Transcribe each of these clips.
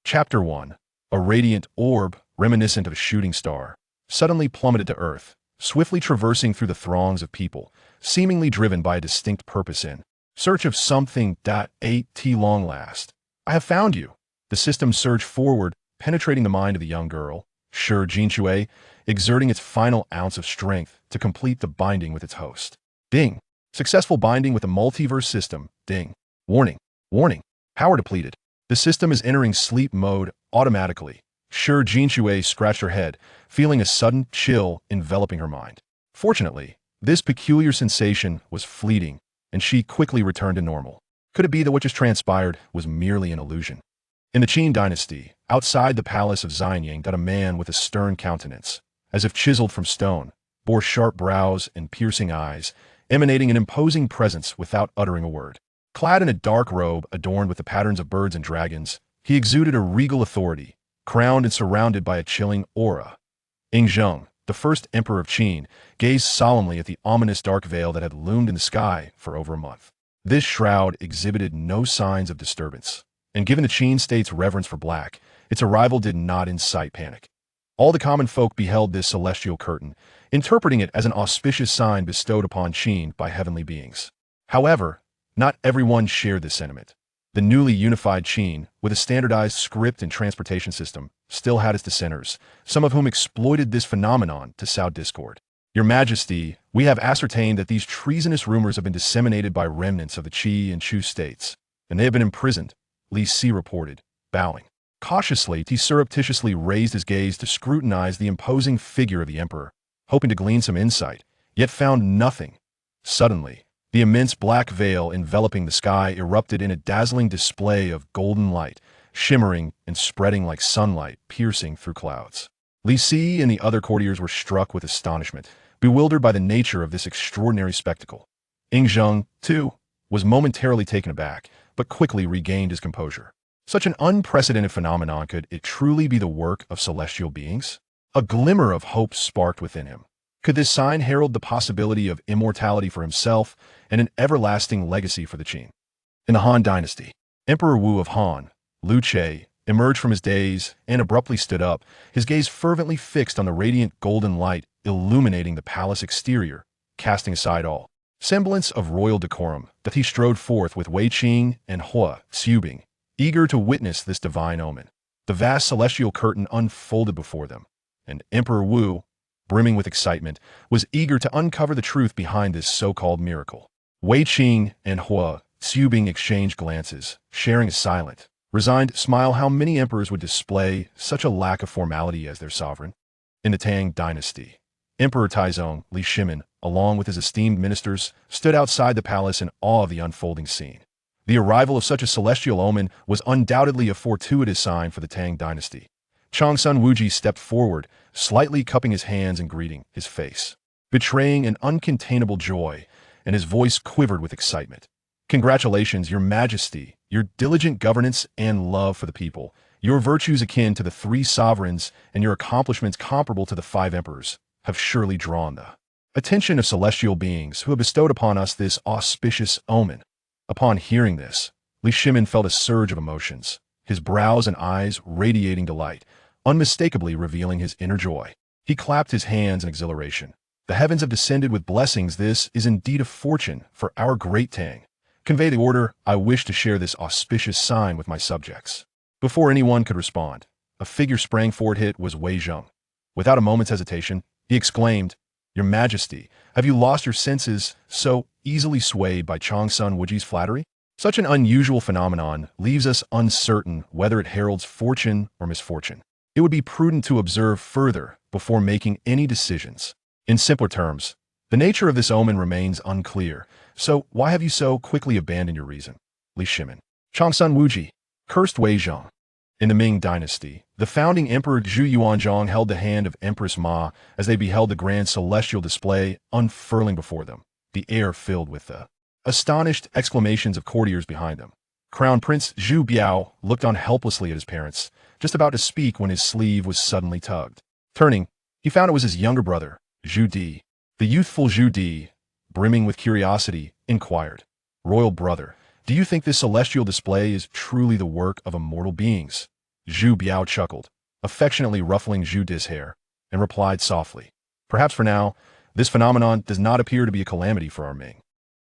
Chapter 1. A radiant orb, reminiscent of a shooting star, suddenly plummeted to earth, swiftly traversing through the throngs of people, seemingly driven by a distinct purpose in search of something. At long last. I have found you. The system surged forward, penetrating the mind of the young girl, sure Jinshui, exerting its final ounce of strength to complete the binding with its host. Ding. Successful binding with the multiverse system. Ding. Warning. Warning. Power depleted. The system is entering sleep mode automatically. Sure Jinshui scratched her head, feeling a sudden chill enveloping her mind. Fortunately, this peculiar sensation was fleeting, and she quickly returned to normal. Could it be that what just transpired was merely an illusion? In the Qin dynasty, outside the palace of Xianyang, a man with a stern countenance, as if chiseled from stone, bore sharp brows and piercing eyes, emanating an imposing presence without uttering a word. Clad in a dark robe adorned with the patterns of birds and dragons, he exuded a regal authority, crowned and surrounded by a chilling aura. Yingzheng, the first emperor of Qin, gazed solemnly at the ominous dark veil that had loomed in the sky for over a month. This shroud exhibited no signs of disturbance, and given the Qin state's reverence for black, its arrival did not incite panic. All the common folk beheld this celestial curtain, interpreting it as an auspicious sign bestowed upon Qin by heavenly beings. However, not everyone shared this sentiment. The newly unified Qin, with a standardized script and transportation system, still had its dissenters, some of whom exploited this phenomenon to sow discord. Your Majesty, we have ascertained that these treasonous rumors have been disseminated by remnants of the Qi and Chu states, and they have been imprisoned, Li Si reported, bowing. Cautiously, he surreptitiously raised his gaze to scrutinize the imposing figure of the emperor, hoping to glean some insight, yet found nothing. Suddenly, the immense black veil enveloping the sky erupted in a dazzling display of golden light, shimmering and spreading like sunlight piercing through clouds. Li Si and the other courtiers were struck with astonishment, bewildered by the nature of this extraordinary spectacle. Yingzheng, too, was momentarily taken aback, but quickly regained his composure. Such an unprecedented phenomenon, could it truly be the work of celestial beings? A glimmer of hope sparked within him. Could this sign herald the possibility of immortality for himself and an everlasting legacy for the Qin? In the Han dynasty, Emperor Wu of Han, Liu Che, emerged from his daze and abruptly stood up, his gaze fervently fixed on the radiant golden light illuminating the palace exterior, casting aside all semblance of royal decorum, that he strode forth with Wei Qing and Hua Xubing, eager to witness this divine omen. The vast celestial curtain unfolded before them, and Emperor Wu, brimming with excitement, was eager to uncover the truth behind this so-called miracle. Wei Qing and Hua Xubing exchanged glances, sharing a silent, resigned smile. How many emperors would display such a lack of formality as their sovereign? In the Tang dynasty, Emperor Taizong Li Shimin, along with his esteemed ministers, stood outside the palace in awe of the unfolding scene. The arrival of such a celestial omen was undoubtedly a fortuitous sign for the Tang dynasty. Changsun Wuji stepped forward, slightly cupping his hands and greeting, his face betraying an uncontainable joy, and his voice quivered with excitement. Congratulations, Your Majesty, your diligent governance and love for the people, your virtues akin to the 3 sovereigns, and your accomplishments comparable to the 5 emperors, have surely drawn the attention of celestial beings who have bestowed upon us this auspicious omen. Upon hearing this, Li Shimin felt a surge of emotions, his brows and eyes radiating delight, unmistakably revealing his inner joy. He clapped his hands in exhilaration. The heavens have descended with blessings. This is indeed a fortune for our great Tang. Convey the order. I wish to share this auspicious sign with my subjects. Before anyone could respond, a figure sprang forward. It was Wei Zheng. Without a moment's hesitation, he exclaimed, Your Majesty, have you lost your senses, so easily swayed by Changsun Wuji's flattery? Such an unusual phenomenon leaves us uncertain whether it heralds fortune or misfortune. It would be prudent to observe further before making any decisions. In simpler terms, the nature of this omen remains unclear, so why have you so quickly abandoned your reason? Li Shimin. Changsun Wuji, cursed Wei Zheng. In the Ming dynasty, the founding emperor Zhu Yuanzhang held the hand of Empress Ma as they beheld the grand celestial display unfurling before them, the air filled with the astonished exclamations of courtiers behind them. Crown Prince Zhu Biao looked on helplessly at his parents, just about to speak when his sleeve was suddenly tugged. Turning, he found it was his younger brother, Zhu Di. The youthful Zhu Di, brimming with curiosity, inquired, Royal brother, do you think this celestial display is truly the work of immortal beings? Zhu Biao chuckled, affectionately ruffling Zhu Di's hair, and replied softly, "Perhaps for now, this phenomenon does not appear to be a calamity for our Ming."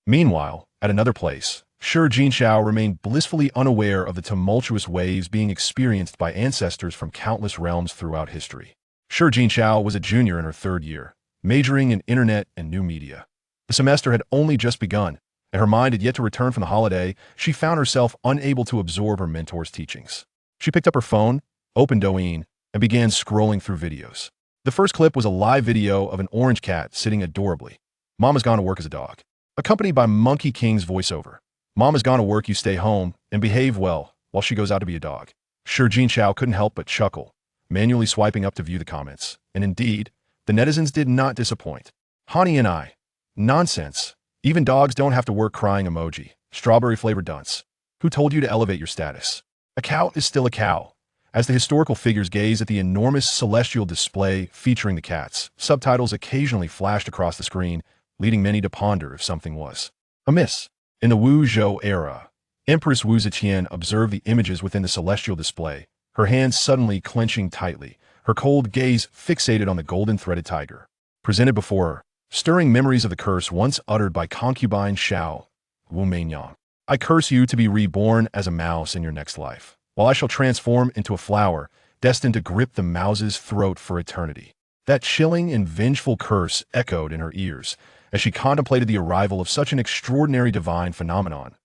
Meanwhile, at another place, Shi Jinshao remained blissfully unaware of the tumultuous waves being experienced by ancestors from countless realms throughout history. Shi Jinshao was a junior in her third year, majoring in internet and new media. The semester had only just begun, and her mind had yet to return from the holiday. She found herself unable to absorb her mentor's teachings. She picked up her phone, opened Douyin, and began scrolling through videos. The first clip was a live video of an orange cat sitting adorably. "Mama's gone to work as a dog," accompanied by Monkey King's voiceover. "Mama's gone to work, you stay home, and behave well while she goes out to be a dog." Shi Jinshao couldn't help but chuckle, manually swiping up to view the comments. And indeed, the netizens did not disappoint. "Honey and I. Nonsense. Even dogs don't have to work, crying emoji. Strawberry-flavored dunce. Who told you to elevate your status? A cow is still a cow." As the historical figures gazed at the enormous celestial display featuring the cats, subtitles occasionally flashed across the screen, leading many to ponder if something was amiss. In the Wu Zhou era, Empress Wu Ziqian observed the images within the celestial display, her hands suddenly clenching tightly, her cold gaze fixated on the golden threaded tiger presented before her, stirring memories of the curse once uttered by concubine Xiao Wu Meinyang. "I curse you to be reborn as a mouse in your next life, while I shall transform into a flower destined to grip the mouse's throat for eternity." That chilling and vengeful curse echoed in her ears as she contemplated the arrival of such an extraordinary divine phenomenon.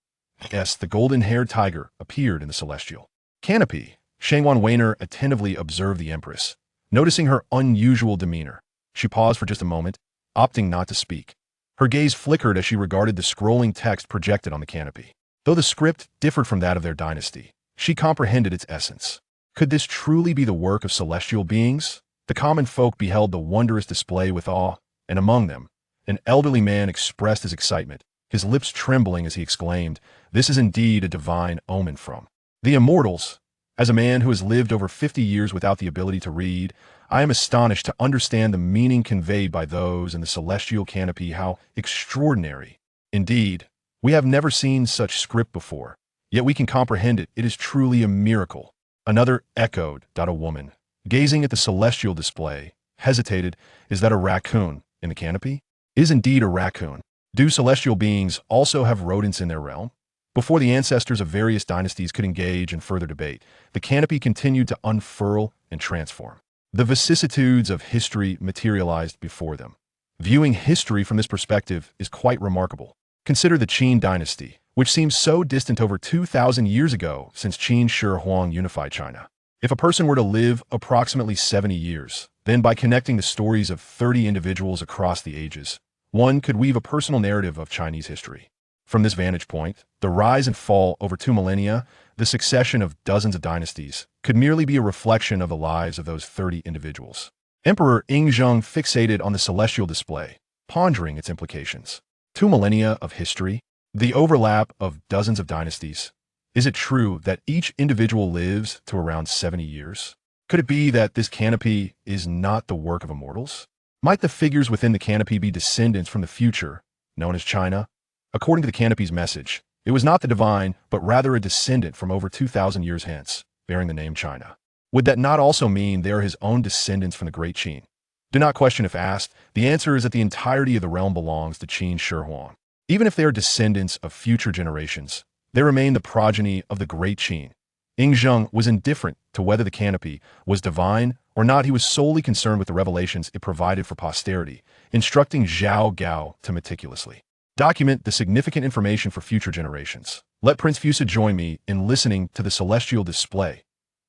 Yes, the golden-haired tiger appeared in the celestial canopy. Shangwan Weiner attentively observed the Empress. Noticing her unusual demeanor, she paused for just a moment, opting not to speak. Her gaze flickered as she regarded the scrolling text projected on the canopy. Though the script differed from that of their dynasty, she comprehended its essence. Could this truly be the work of celestial beings? The common folk beheld the wondrous display with awe, and among them, an elderly man expressed his excitement, his lips trembling as he exclaimed, "This is indeed a divine omen from the immortals." As a man who has lived over 50 years without the ability to read, I am astonished to understand the meaning conveyed by those in the celestial canopy. How extraordinary. Indeed, we have never seen such script before, yet we can comprehend it. It is truly a miracle. Another echoed. A woman, gazing at the celestial display, hesitated. "Is that a raccoon in the canopy?" "Is indeed a raccoon. Do celestial beings also have rodents in their realm?" Before the ancestors of various dynasties could engage in further debate, the canopy continued to unfurl and transform. The vicissitudes of history materialized before them. Viewing history from this perspective is quite remarkable. Consider the Qin dynasty, which seems so distant over 2,000 years ago since Qin Shi Huang unified China. If a person were to live approximately 70 years, then by connecting the stories of 30 individuals across the ages, one could weave a personal narrative of Chinese history. From this vantage point, the rise and fall over 2 millennia, the succession of dozens of dynasties, could merely be a reflection of the lives of those 30 individuals. Emperor Yingzheng fixated on the celestial display, pondering its implications. 2 millennia of history, the overlap of dozens of dynasties. Is it true that each individual lives to around 70 years? Could it be that this canopy is not the work of immortals? Might the figures within the canopy be descendants from the future, known as China? According to the canopy's message, it was not the divine, but rather a descendant from over 2,000 years hence, bearing the name China. Would that not also mean they are his own descendants from the great Qin? Do not question if asked. The answer is that the entirety of the realm belongs to Qin Shi Huang. Even if they are descendants of future generations, they remain the progeny of the great Qin. Yingzheng was indifferent to whether the canopy was divine or not. He was solely concerned with the revelations it provided for posterity, instructing Zhao Gao to meticulously document the significant information for future generations. Let Prince Fusa join me in listening to the celestial display.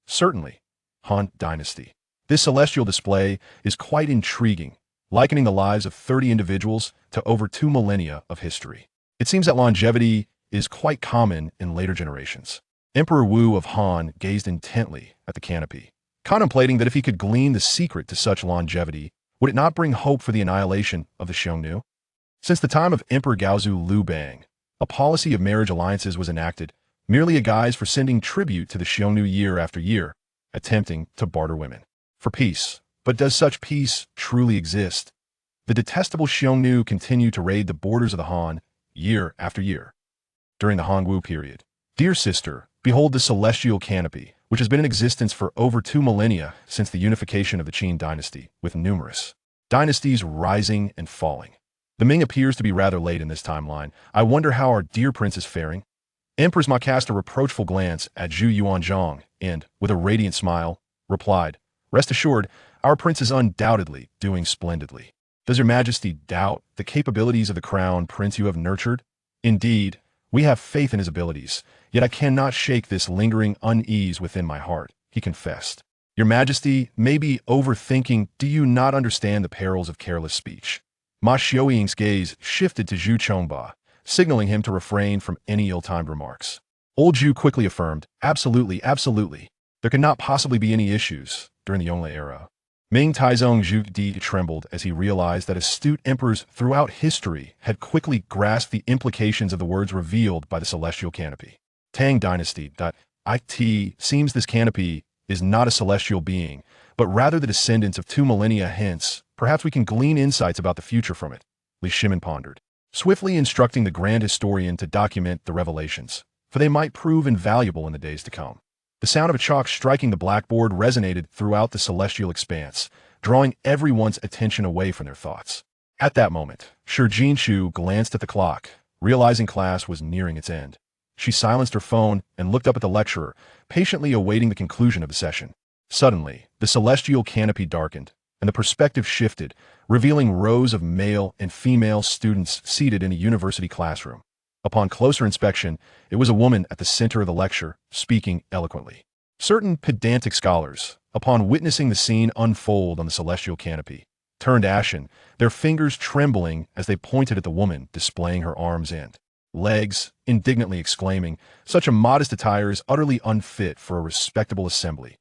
Certainly. Han Dynasty. This celestial display is quite intriguing, likening the lives of 30 individuals to over 2 millennia of history. It seems that longevity is quite common in later generations. Emperor Wu of Han gazed intently at the canopy, contemplating that if he could glean the secret to such longevity, would it not bring hope for the annihilation of the Xiongnu? Since the time of Emperor Gaozu Liu Bang, a policy of marriage alliances was enacted, merely a guise for sending tribute to the Xiongnu year after year, attempting to barter women for peace. But does such peace truly exist? The detestable Xiongnu continued to raid the borders of the Han year after year. During the Hongwu period, "Dear sister, behold the celestial canopy, which has been in existence for over 2 millennia since the unification of the Qin dynasty, with numerous dynasties rising and falling. The Ming appears to be rather late in this timeline. I wonder how our dear prince is faring. Empress Ma cast a reproachful glance at Zhu Yuanzhang and, with a radiant smile, replied, "Rest assured, our prince is undoubtedly doing splendidly. Does your majesty doubt the capabilities of the crown prince you have nurtured? Indeed, we have faith in his abilities, yet I cannot shake this lingering unease within my heart," he confessed. "Your majesty may be overthinking. Do you not understand the perils of careless speech?" Ma Xiaoying's gaze shifted to Zhu Chongba, signaling him to refrain from any ill-timed remarks. Old Zhu quickly affirmed, "Absolutely, absolutely. There could not possibly be any issues during the Yongle era." Ming Taizong Zhu Di trembled as he realized that astute emperors throughout history had quickly grasped the implications of the words revealed by the celestial canopy. Tang Dynasty. It seems this canopy is not a celestial being, but rather the descendants of 2 millennia hence. Perhaps we can glean insights about the future from it, Li Shimin pondered, swiftly instructing the grand historian to document the revelations, for they might prove invaluable in the days to come. The sound of a chalk striking the blackboard resonated throughout the celestial expanse, drawing everyone's attention away from their thoughts. At that moment, Shi Jinshu glanced at the clock, realizing class was nearing its end. She silenced her phone and looked up at the lecturer, patiently awaiting the conclusion of the session. Suddenly, the celestial canopy darkened, and the perspective shifted, revealing rows of male and female students seated in a university classroom. Upon closer inspection, it was a woman at the center of the lecture, speaking eloquently. Certain pedantic scholars, upon witnessing the scene unfold on the celestial canopy, turned ashen, their fingers trembling as they pointed at the woman displaying her arms and legs, indignantly exclaiming, "Such a modest attire is utterly unfit for a respectable assembly.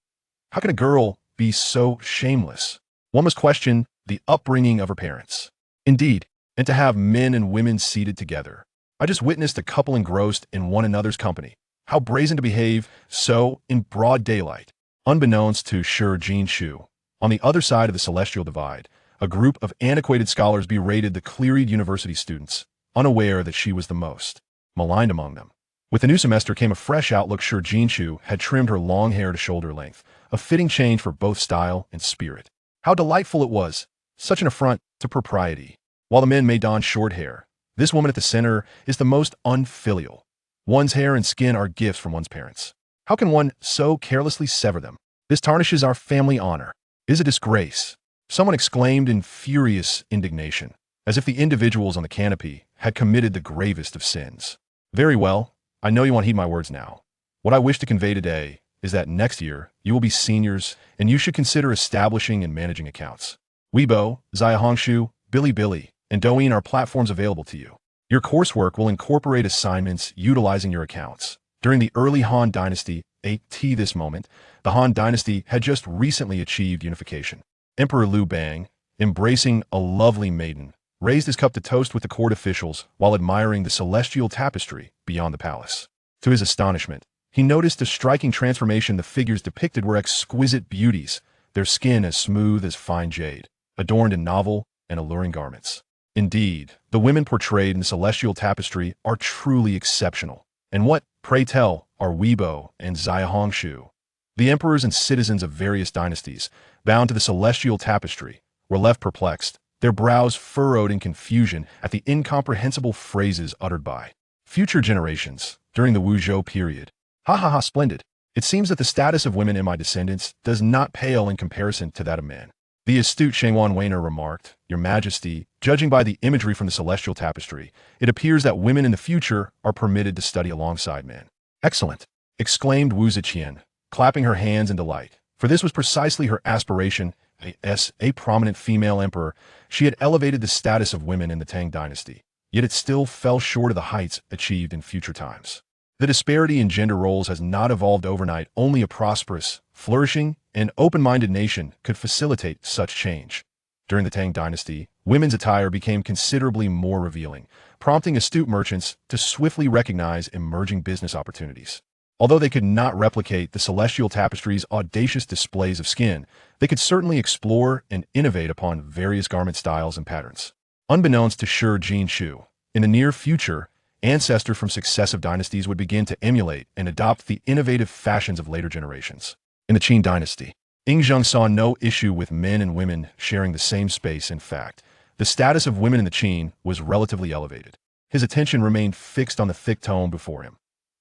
How can a girl be so shameless?" One must question the upbringing of her parents. Indeed, and to have men and women seated together. I just witnessed a couple engrossed in one another's company. How brazen to behave so in broad daylight. Unbeknownst to Shi Jinshu, on the other side of the celestial divide, a group of antiquated scholars berated the cleared university students, unaware that she was the most maligned among them. With the new semester came a fresh outlook. Shi Jinshu had trimmed her long hair to shoulder length, a fitting change for both style and spirit. How delightful it was, such an affront to propriety. While the men may don short hair, this woman at the center is the most unfilial. One's hair and skin are gifts from one's parents. How can one so carelessly sever them? This tarnishes our family honor. It is a disgrace. Someone exclaimed in furious indignation, as if the individuals on the canopy had committed the gravest of sins. Very well, I know you won't heed my words now. What I wish to convey today is that next year you will be seniors and you should consider establishing and managing accounts. Weibo, Xiaohongshu, Bilibili, and Douyin are platforms available to you. Your coursework will incorporate assignments utilizing your accounts. During the early Han Dynasty, this moment, the Han Dynasty had just recently achieved unification. Emperor Liu Bang, embracing a lovely maiden, raised his cup to toast with the court officials while admiring the celestial tapestry beyond the palace. To his astonishment, he noticed a striking transformation. The figures depicted were exquisite beauties, their skin as smooth as fine jade, adorned in novel and alluring garments. Indeed, the women portrayed in the celestial tapestry are truly exceptional. And what, pray tell, are Weibo and Xiaohongshu? The emperors and citizens of various dynasties, bound to the celestial tapestry, were left perplexed, their brows furrowed in confusion at the incomprehensible phrases uttered by future generations during the Wuzhou period. Ha ha ha, splendid. It seems that the status of women in my descendants does not pale in comparison to that of men. The astute Shengwan Weiner remarked, Your Majesty, judging by the imagery from the celestial tapestry, it appears that women in the future are permitted to study alongside men. Excellent, exclaimed Wu Ziqian, clapping her hands in delight, for this was precisely her aspiration. As a prominent female emperor, she had elevated the status of women in the Tang dynasty, yet it still fell short of the heights achieved in future times. The disparity in gender roles has not evolved overnight. Only a prosperous, flourishing, and open-minded nation could facilitate such change. During the Tang dynasty, women's attire became considerably more revealing, prompting astute merchants to swiftly recognize emerging business opportunities. Although they could not replicate the celestial tapestry's audacious displays of skin, they could certainly explore and innovate upon various garment styles and patterns. Unbeknownst to Shi Jinshu, in the near future, ancestors from successive dynasties would begin to emulate and adopt the innovative fashions of later generations. In the Qin dynasty, Yingzheng saw no issue with men and women sharing the same space. In fact, the status of women in the Qin was relatively elevated. His attention remained fixed on the thick tome before him.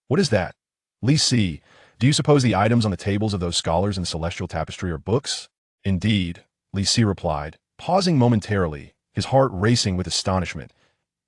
What is that? Li Si, do you suppose the items on the tables of those scholars in the celestial tapestry are books? Indeed, Li Si replied, pausing momentarily, his heart racing with astonishment.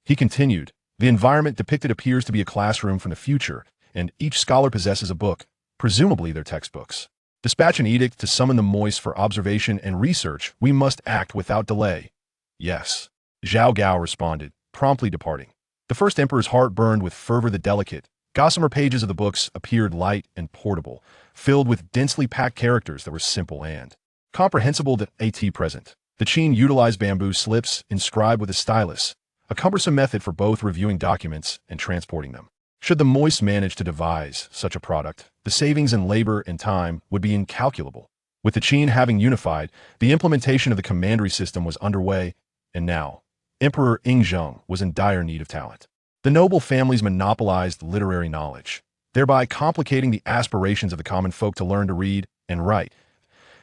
He continued, the environment depicted appears to be a classroom from the future, and each scholar possesses a book, presumably their textbooks. Dispatch an edict to summon the moist for observation and research. We must act without delay. Yes. Zhao Gao responded, promptly departing. The first emperor's heart burned with fervor. The delicate, gossamer pages of the books appeared light and portable, filled with densely packed characters that were simple and comprehensible to at present. The Qin utilized bamboo slips inscribed with a stylus, a cumbersome method for both reviewing documents and transporting them. Should the moist manage to devise such a product, the savings in labor and time would be incalculable. With the Qin having unified, the implementation of the commandery system was underway, and now, Emperor Yingzheng was in dire need of talent. The noble families monopolized literary knowledge, thereby complicating the aspirations of the common folk to learn to read and write.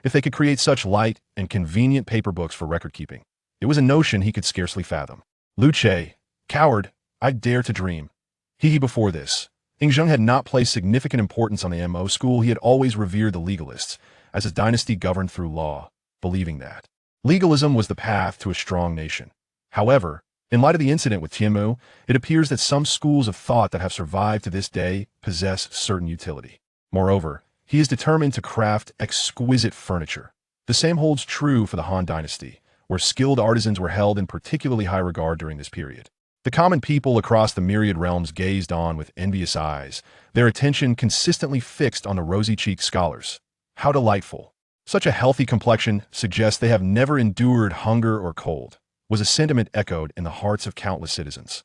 If they could create such light and convenient paper books for record-keeping, it was a notion he could scarcely fathom. Lu Che, coward, I dare to dream. Before this, Yingzheng had not placed significant importance on the Mo school. He had always revered the legalists, as his dynasty governed through law, believing that legalism was the path to a strong nation. However, in light of the incident with Tianmu, it appears that some schools of thought that have survived to this day possess certain utility. Moreover, he is determined to craft exquisite furniture. The same holds true for the Han dynasty, where skilled artisans were held in particularly high regard during this period. The common people across the myriad realms gazed on with envious eyes, their attention consistently fixed on the rosy-cheeked scholars. How delightful! Such a healthy complexion suggests they have never endured hunger or cold, was a sentiment echoed in the hearts of countless citizens.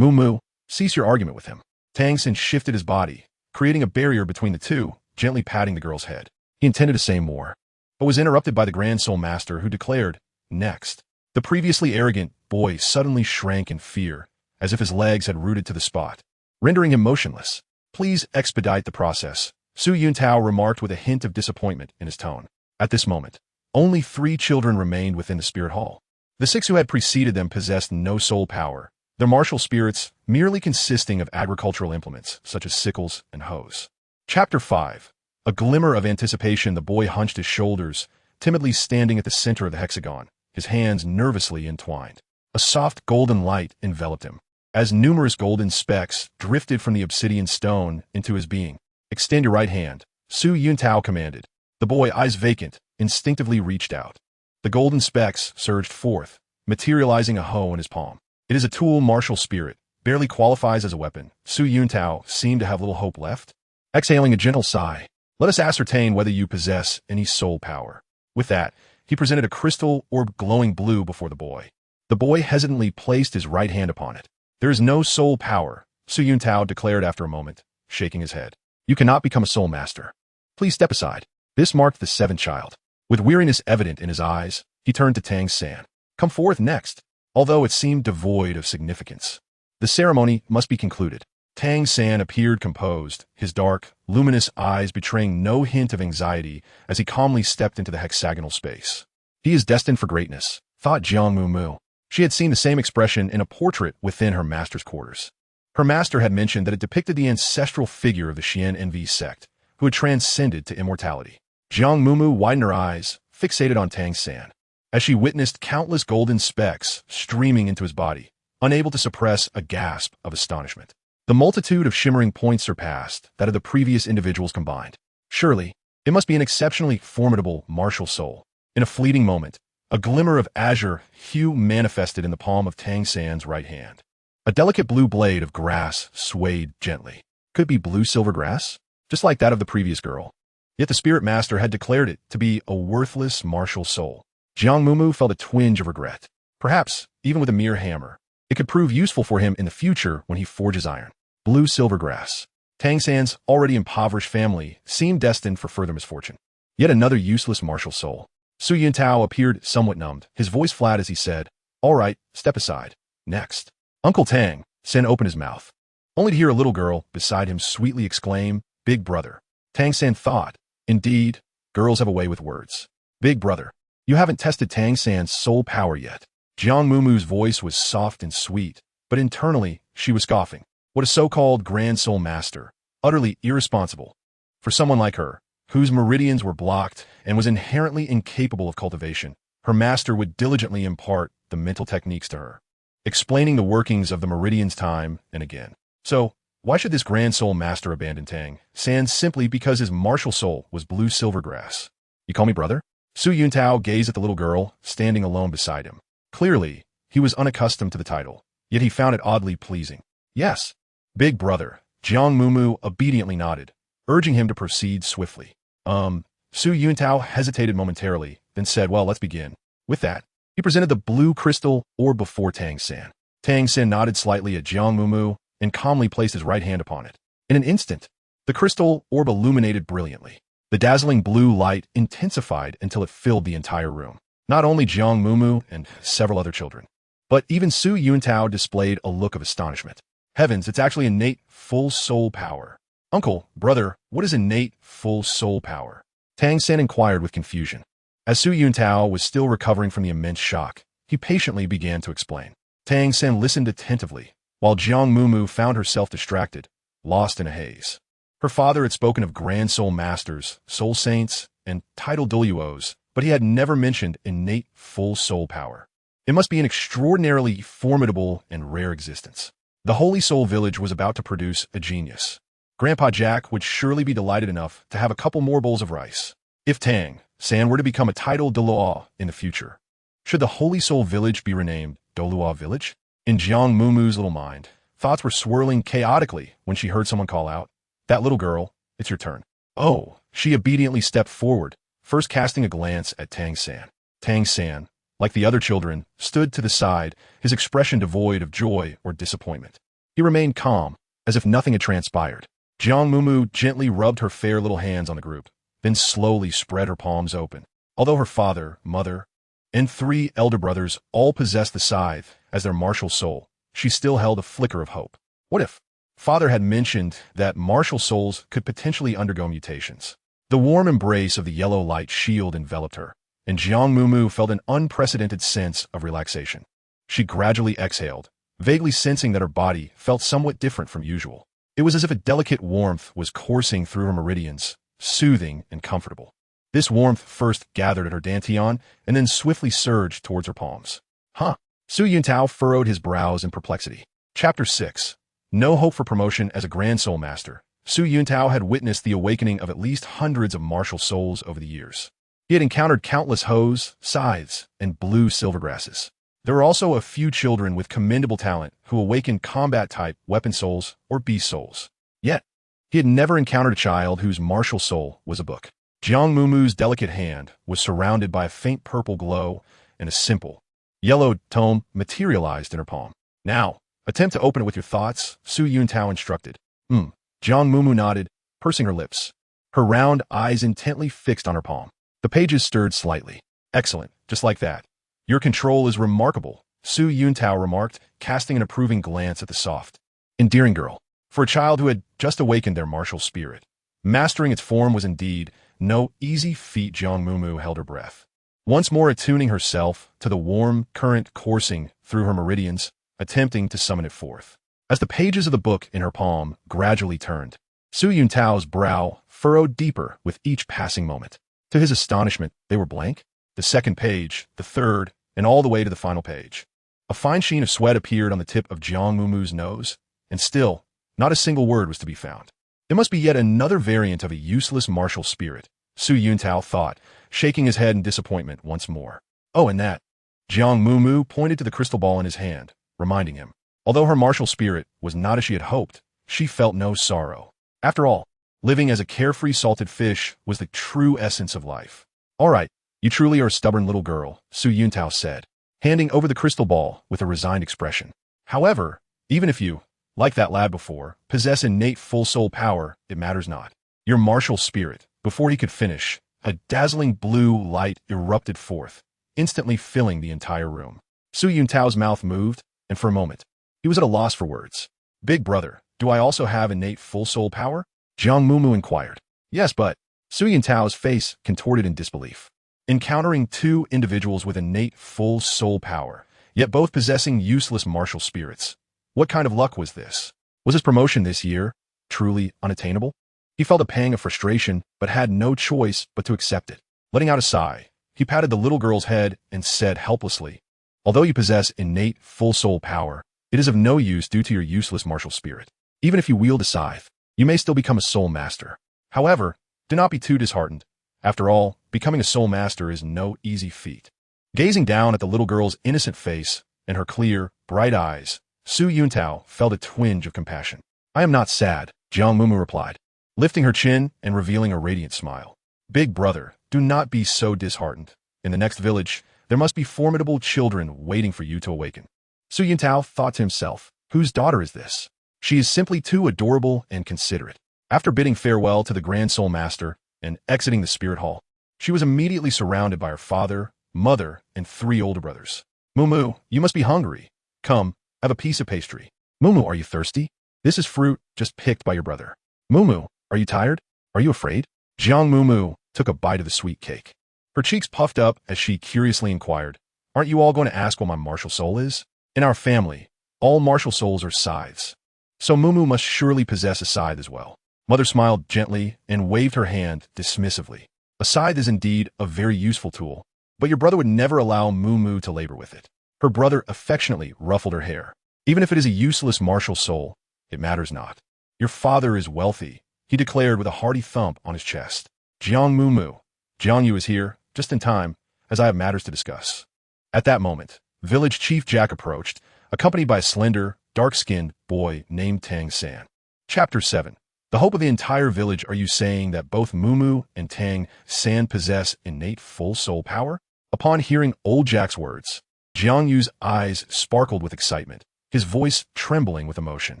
Mumu, cease your argument with him. Tang Xin shifted his body, creating a barrier between the two, gently patting the girl's head. He intended to say more, but was interrupted by the Grand Soul Master, who declared, next. The previously arrogant boy suddenly shrank in fear, as if his legs had rooted to the spot, rendering him motionless. Please expedite the process, Su Yuntao remarked with a hint of disappointment in his tone. At this moment, only 3 children remained within the spirit hall. The 6 who had preceded them possessed no soul power, their martial spirits merely consisting of agricultural implements, such as sickles and hoes. Chapter 5. A glimmer of anticipation. The boy hunched his shoulders, timidly standing at the center of the hexagon, his hands nervously entwined. A soft golden light enveloped him, as numerous golden specks drifted from the obsidian stone into his being. Extend your right hand, Su Yuntao commanded. The boy, eyes vacant, instinctively reached out. The golden specks surged forth, materializing a hoe in his palm. It is a tool. Martial spirit barely qualifies as a weapon. Su Yuntao seemed to have little hope left. Exhaling a gentle sigh, let us ascertain whether you possess any soul power. With that, he presented a crystal orb glowing blue before the boy. The boy hesitantly placed his right hand upon it. There is no soul power, Su Yuntao declared after a moment, shaking his head. You cannot become a soul master. Please step aside. This marked the 7th child. With weariness evident in his eyes, he turned to Tang San. Come forth next. Although it seemed devoid of significance, the ceremony must be concluded. Tang San appeared composed, his dark, luminous eyes betraying no hint of anxiety as he calmly stepped into the hexagonal space. He is destined for greatness, thought Jiang Mumu. She had seen the same expression in a portrait within her master's quarters. Her master had mentioned that it depicted the ancestral figure of the Xuan Nv Sect, who had transcended to immortality. Jiang Mumu widened her eyes, fixated on Tang San, as she witnessed countless golden specks streaming into his body, unable to suppress a gasp of astonishment. The multitude of shimmering points surpassed that of the previous individuals combined. Surely, it must be an exceptionally formidable martial soul. In a fleeting moment, a glimmer of azure hue manifested in the palm of Tang San's right hand. A delicate blue blade of grass swayed gently. Could be blue-silver grass, just like that of the previous girl. Yet the spirit master had declared it to be a worthless martial soul. Jiang Mumu felt a twinge of regret. Perhaps, even with a mere hammer, it could prove useful for him in the future when he forges iron. Blue-silver grass. Tang San's already impoverished family seemed destined for further misfortune. Yet another useless martial soul. Su Yuntao appeared somewhat numbed, his voice flat as he said, All right, step aside. Next. Uncle Tang. Sen opened his mouth. only to hear a little girl beside him sweetly exclaim, "Big brother." Tang San thought, indeed, girls have a way with words. Big brother, you haven't tested Tang San's soul power yet. Jiang Mumu's voice was soft and sweet, but internally she was scoffing. What a so-called grand soul master, utterly irresponsible. For someone like her, whose meridians were blocked and was inherently incapable of cultivation, her master would diligently impart the mental techniques to her, explaining the workings of the meridians time and again. So, why should this grand soul master abandon Tang San simply because his martial soul was blue silvergrass? You call me brother? Su Yuntao gazed at the little girl, standing alone beside him. Clearly, he was unaccustomed to the title, yet he found it oddly pleasing. Yes, big brother. Jiang Mumu obediently nodded, urging him to proceed swiftly. Su Yuntao hesitated momentarily, then said, well, let's begin. With that, he presented the blue crystal orb before Tang San. Tang San nodded slightly at Jiang Mumu and calmly placed his right hand upon it. In an instant, the crystal orb illuminated brilliantly. The dazzling blue light intensified until it filled the entire room. Not only Jiang Mumu and several other children, but even Su Yuntao displayed a look of astonishment. Heavens, it's actually innate full soul power. Uncle, brother, what is innate full soul power? Tang San inquired with confusion. As Su Yuntao was still recovering from the immense shock, he patiently began to explain. Tang San listened attentively, while Jiang Mumu found herself distracted, lost in a haze. Her father had spoken of grand soul masters, soul saints, and titled Douluos, but he had never mentioned innate full soul power. It must be an extraordinarily formidable and rare existence. The Holy Soul Village was about to produce a genius. Grandpa Jack would surely be delighted enough to have a couple more bowls of rice. If Tang San were to become a titled Douluo in the future, should the Holy Soul Village be renamed Douluo Village? In Jiang Mumu's little mind, thoughts were swirling chaotically when she heard someone call out, "That little girl, it's your turn." Oh, she obediently stepped forward, first casting a glance at Tang San. Tang San, like the other children, stood to the side, his expression devoid of joy or disappointment. He remained calm, as if nothing had transpired. Jiang Mumu gently rubbed her fair little hands on the group, then slowly spread her palms open. Although her father, mother, and 3 elder brothers all possessed the scythe as their martial soul, she still held a flicker of hope. What if father had mentioned that martial souls could potentially undergo mutations? The warm embrace of the yellow light shield enveloped her, and Jiang Mumu felt an unprecedented sense of relaxation. She gradually exhaled, vaguely sensing that her body felt somewhat different from usual. It was as if a delicate warmth was coursing through her meridians, soothing and comfortable. This warmth first gathered at her dantian and then swiftly surged towards her palms. Huh? Su Yuntao furrowed his brows in perplexity. Chapter 6. No hope for promotion as a Grand Soul Master. Su Yuntao had witnessed the awakening of at least hundreds of martial souls over the years. He had encountered countless hoes, scythes, and blue silvergrasses. There were also a few children with commendable talent who awakened combat-type weapon souls or beast souls. Yet, he had never encountered a child whose martial soul was a book. Jiang Mumu's delicate hand was surrounded by a faint purple glow, and a simple, yellow tome materialized in her palm. Now, attempt to open it with your thoughts, Su Yuntao instructed. Jiang Mumu nodded, pursing her lips, her round eyes intently fixed on her palm. The pages stirred slightly. Excellent, just like that. Your control is remarkable, Su Yuntao remarked, casting an approving glance at the soft, endearing girl. For a child who had just awakened their martial spirit, mastering its form was indeed no easy feat. Jiang Mumu held her breath, once more attuning herself to the warm current coursing through her meridians, attempting to summon it forth. As the pages of the book in her palm gradually turned, Su Yuntao's brow furrowed deeper with each passing moment. To his astonishment, they were blank. The second page, the third, and all the way to the final page. A fine sheen of sweat appeared on the tip of Jiang Mumu's nose, and still, not a single word was to be found. It must be yet another variant of a useless martial spirit, Su Yuntao thought, shaking his head in disappointment once more. Oh, and that. Jiang Mumu pointed to the crystal ball in his hand, reminding him. Although her martial spirit was not as she had hoped, she felt no sorrow. After all, living as a carefree salted fish was the true essence of life. All right, you truly are a stubborn little girl, Su Yuntao said, handing over the crystal ball with a resigned expression. However, even if you, like that lad before, possess innate full soul power, it matters not. Your martial spirit, before he could finish, a dazzling blue light erupted forth, instantly filling the entire room. Su Yuntao's mouth moved, and for a moment, he was at a loss for words. Big brother, do I also have innate full soul power? Jiang Mumu inquired. Yes, but Su Yintao's face contorted in disbelief. Encountering two individuals with innate full soul power, yet both possessing useless martial spirits. What kind of luck was this? Was his promotion this year truly unattainable? He felt a pang of frustration, but had no choice but to accept it. Letting out a sigh, he patted the little girl's head and said helplessly, although you possess innate full soul power, it is of no use due to your useless martial spirit. Even if you wield a scythe, you may still become a soul master. However, do not be too disheartened. After all, becoming a soul master is no easy feat. Gazing down at the little girl's innocent face and her clear, bright eyes, Su Yuntao felt a twinge of compassion. I am not sad, Jiang Mumu replied, lifting her chin and revealing a radiant smile. Big brother, do not be so disheartened. In the next village, there must be formidable children waiting for you to awaken. Su Yuntao thought to himself, whose daughter is this? She is simply too adorable and considerate. After bidding farewell to the Grand Soul Master and exiting the Spirit Hall, she was immediately surrounded by her father, mother, and 3 older brothers. Mumu, you must be hungry. Come, have a piece of pastry. Mumu, are you thirsty? This is fruit just picked by your brother. Mumu, are you tired? Are you afraid? Jiang Mumu took a bite of the sweet cake. Her cheeks puffed up as she curiously inquired, aren't you all going to ask what my martial soul is? In our family, all martial souls are scythes. So Mumu must surely possess a scythe as well. Mother smiled gently and waved her hand dismissively. A scythe is indeed a very useful tool, but your brother would never allow Mumu to labor with it. Her brother affectionately ruffled her hair. Even if it is a useless martial soul, it matters not. Your father is wealthy, he declared with a hearty thump on his chest. Jiang Mumu, Jiang Yu is here, just in time, as I have matters to discuss. At that moment, village chief Jack approached, accompanied by a slender, dark-skinned boy named Tang San. Chapter 7. The hope of the entire village. Are you saying that both Mumu and Tang San possess innate full soul power? Upon hearing old Jack's words, Jiang Yu's eyes sparkled with excitement, his voice trembling with emotion.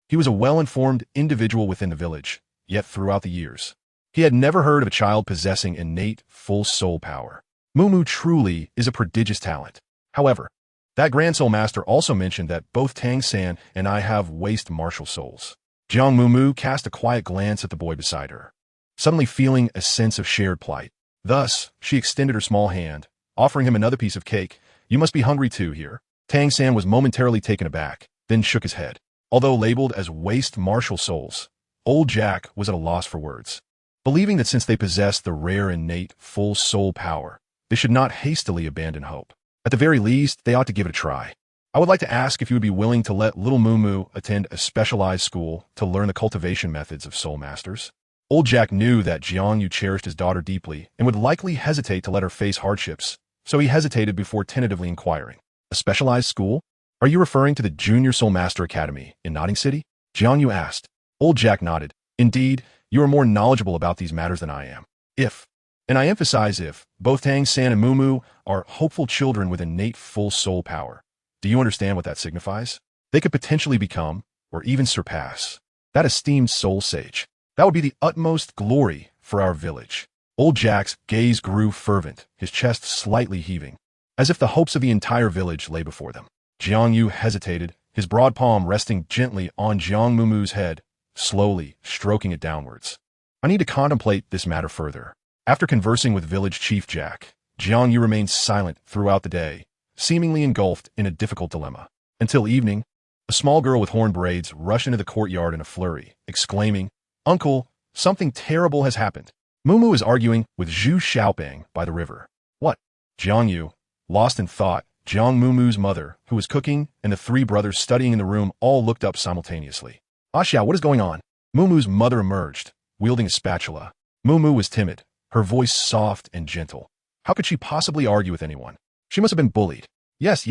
He was a well-informed individual within the village, yet throughout the years, he had never heard of a child possessing innate full soul power. Mumu truly is a prodigious talent. However, that Grand Soul Master also mentioned that both Tang San and I have waste martial souls. Jiang Mumu cast a quiet glance at the boy beside her, suddenly feeling a sense of shared plight. Thus, she extended her small hand, offering him another piece of cake. You must be hungry too here. Tang San was momentarily taken aback, then shook his head. Although labeled as waste martial souls, old Jack was at a loss for words, believing that since they possessed the rare innate full soul power, they should not hastily abandon hope. At the very least, they ought to give it a try. I would like to ask if you would be willing to let little Mumu attend a specialized school to learn the cultivation methods of soul masters. Old Jack knew that Jiang Yu cherished his daughter deeply and would likely hesitate to let her face hardships, so he hesitated before tentatively inquiring. A specialized school? Are you referring to the Junior Soul Master Academy in Nodding City? Jiang Yu asked. Old Jack nodded. Indeed, you are more knowledgeable about these matters than I am. If, and I emphasize if, both Tang San and Mumu are hopeful children with innate full soul power. Do you understand what that signifies? They could potentially become, or even surpass, that esteemed soul sage. That would be the utmost glory for our village. Old Jack's gaze grew fervent, his chest slightly heaving, as if the hopes of the entire village lay before them. Jiang Yu hesitated, his broad palm resting gently on Jiang Mumu's head, slowly stroking it downwards. I need to contemplate this matter further. After conversing with village chief Jack, Jiang Yu remained silent throughout the day, seemingly engulfed in a difficult dilemma. Until evening, a small girl with horn braids rushed into the courtyard in a flurry, exclaiming, Uncle, something terrible has happened. Mumu is arguing with Zhu Xiaoping by the river. What? Jiang Yu, lost in thought, Jiang Mumu's mother, who was cooking, and the 3 brothers studying in the room all looked up simultaneously. Xiao, what is going on? Mumu's mother emerged, wielding a spatula. Mumu was timid, her voice soft and gentle. How could she possibly argue with anyone? She must have been bullied. Yes.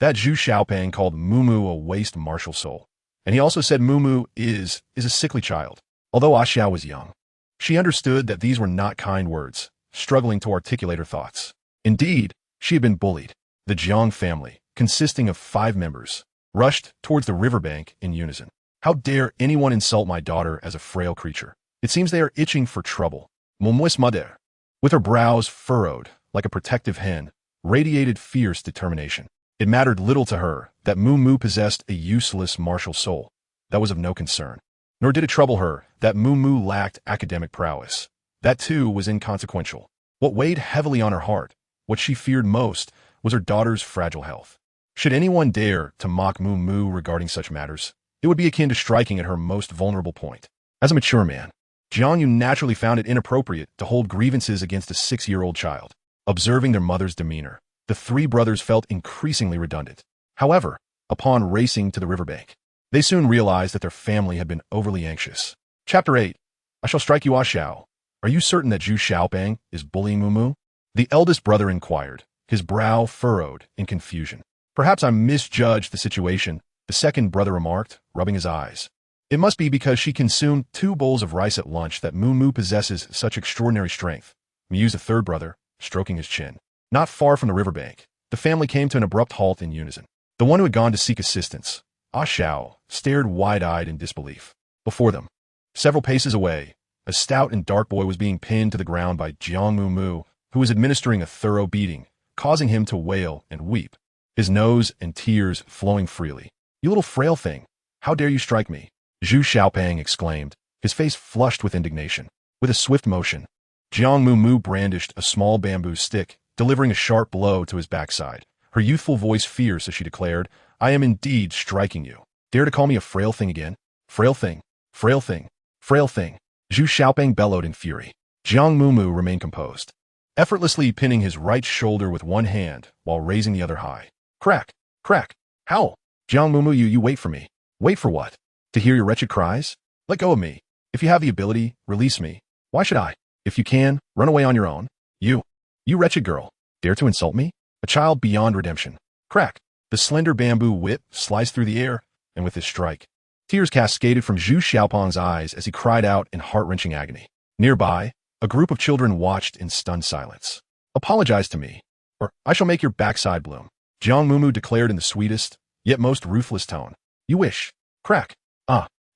That Zhu Xiaoping called Mumu a waste martial soul. And he also said Mumu is a sickly child. Although Xiao was young, she understood that these were not kind words, struggling to articulate her thoughts. Indeed, she had been bullied. The Jiang family, consisting of 5 members, rushed towards the riverbank in unison. How dare anyone insult my daughter as a frail creature? It seems they are itching for trouble. Mumu's mother, with her brows furrowed like a protective hen, radiated fierce determination. It mattered little to her that Mumu possessed a useless martial soul. that was of no concern. Nor did it trouble her that Mumu lacked academic prowess. That too was inconsequential. What weighed heavily on her heart, what she feared most, was her daughter's fragile health. Should anyone dare to mock Mumu regarding such matters, it would be akin to striking at her most vulnerable point. As a mature man, Jiang Yu naturally found it inappropriate to hold grievances against a 6-year-old child. Observing their mother's demeanor, the three brothers felt increasingly redundant. However, upon racing to the riverbank, they soon realized that their family had been overly anxious. Chapter 8. I shall strike you, Xiao. Are you certain that Zhu Xiaopeng is bullying Mumu? The eldest brother inquired, his brow furrowed in confusion. Perhaps I misjudged the situation, the second brother remarked, rubbing his eyes. It must be because she consumed 2 bowls of rice at lunch that Mumu possesses such extraordinary strength, mused the third brother, stroking his chin. Not far from the riverbank, the family came to an abrupt halt in unison. The one who had gone to seek assistance, Xiao, stared wide-eyed in disbelief. Before them, several paces away, a stout and dark boy was being pinned to the ground by Jiang Mumu, who was administering a thorough beating, causing him to wail and weep, his nose and tears flowing freely. You little frail thing, how dare you strike me? Zhu Xiaopeng exclaimed, his face flushed with indignation. With a swift motion, Jiang Mumu brandished a small bamboo stick, delivering a sharp blow to his backside. Her youthful voice fierce as she declared, I am indeed striking you. Dare to call me a frail thing again? Frail thing, frail thing, frail thing. Zhu Xiaopeng bellowed in fury. Jiang Mumu remained composed, effortlessly pinning his right shoulder with one hand while raising the other high. Crack, crack, howl. Jiang Mumu, you wait for me. Wait for what? To hear your wretched cries? Let go of me. If you have the ability, release me. Why should I? If you can, run away on your own. You wretched girl, dare to insult me? A child beyond redemption. Crack. The slender bamboo whip sliced through the air, and with his strike, tears cascaded from Zhu Xiaopeng's eyes as he cried out in heart-wrenching agony. Nearby, a group of children watched in stunned silence. Apologize to me, or I shall make your backside bloom, Jiang Mumu declared in the sweetest, yet most ruthless tone. You wish. Crack.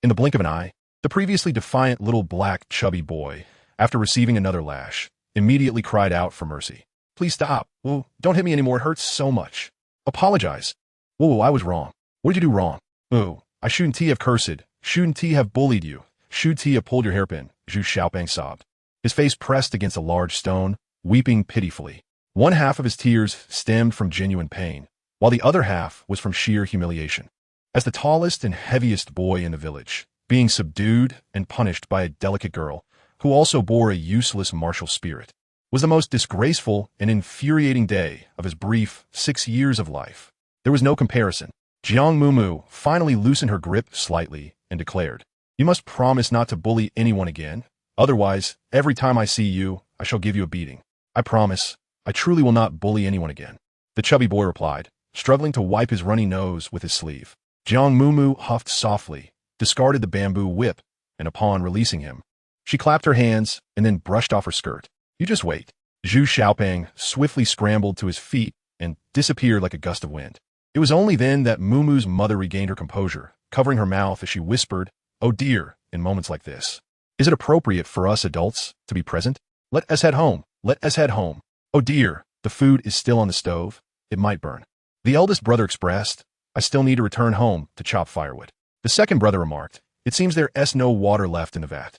In the blink of an eye, the previously defiant little black chubby boy, after receiving another lash, immediately cried out for mercy. Please stop. Whoa, don't hit me anymore. It hurts so much. Apologize. Whoa, I was wrong. What did you do wrong? Oh, I shouldn't have cursed. Shouldn't have bullied you. Shouldn't have pulled your hairpin, Zhu Xiaopeng sobbed. His face pressed against a large stone, weeping pitifully. One half of his tears stemmed from genuine pain, while the other half was from sheer humiliation. As the tallest and heaviest boy in the village, being subdued and punished by a delicate girl, who also bore a useless martial spirit, was the most disgraceful and infuriating day of his brief 6 years of life. There was no comparison. Jiang Mumu finally loosened her grip slightly and declared, You must promise not to bully anyone again. Otherwise, every time I see you, I shall give you a beating. I promise. I truly will not bully anyone again. The chubby boy replied, struggling to wipe his runny nose with his sleeve. Jiang Mumu huffed softly, discarded the bamboo whip, and upon releasing him, she clapped her hands and then brushed off her skirt. You just wait. Zhu Xiaopeng swiftly scrambled to his feet and disappeared like a gust of wind. It was only then that Mumu's mother regained her composure, covering her mouth as she whispered, Oh dear, in moments like this. Is it appropriate for us adults to be present? Let us head home. Let us head home. Oh dear, the food is still on the stove. It might burn. The eldest brother expressed, I still need to return home to chop firewood. The second brother remarked, It seems there is no water left in the vat.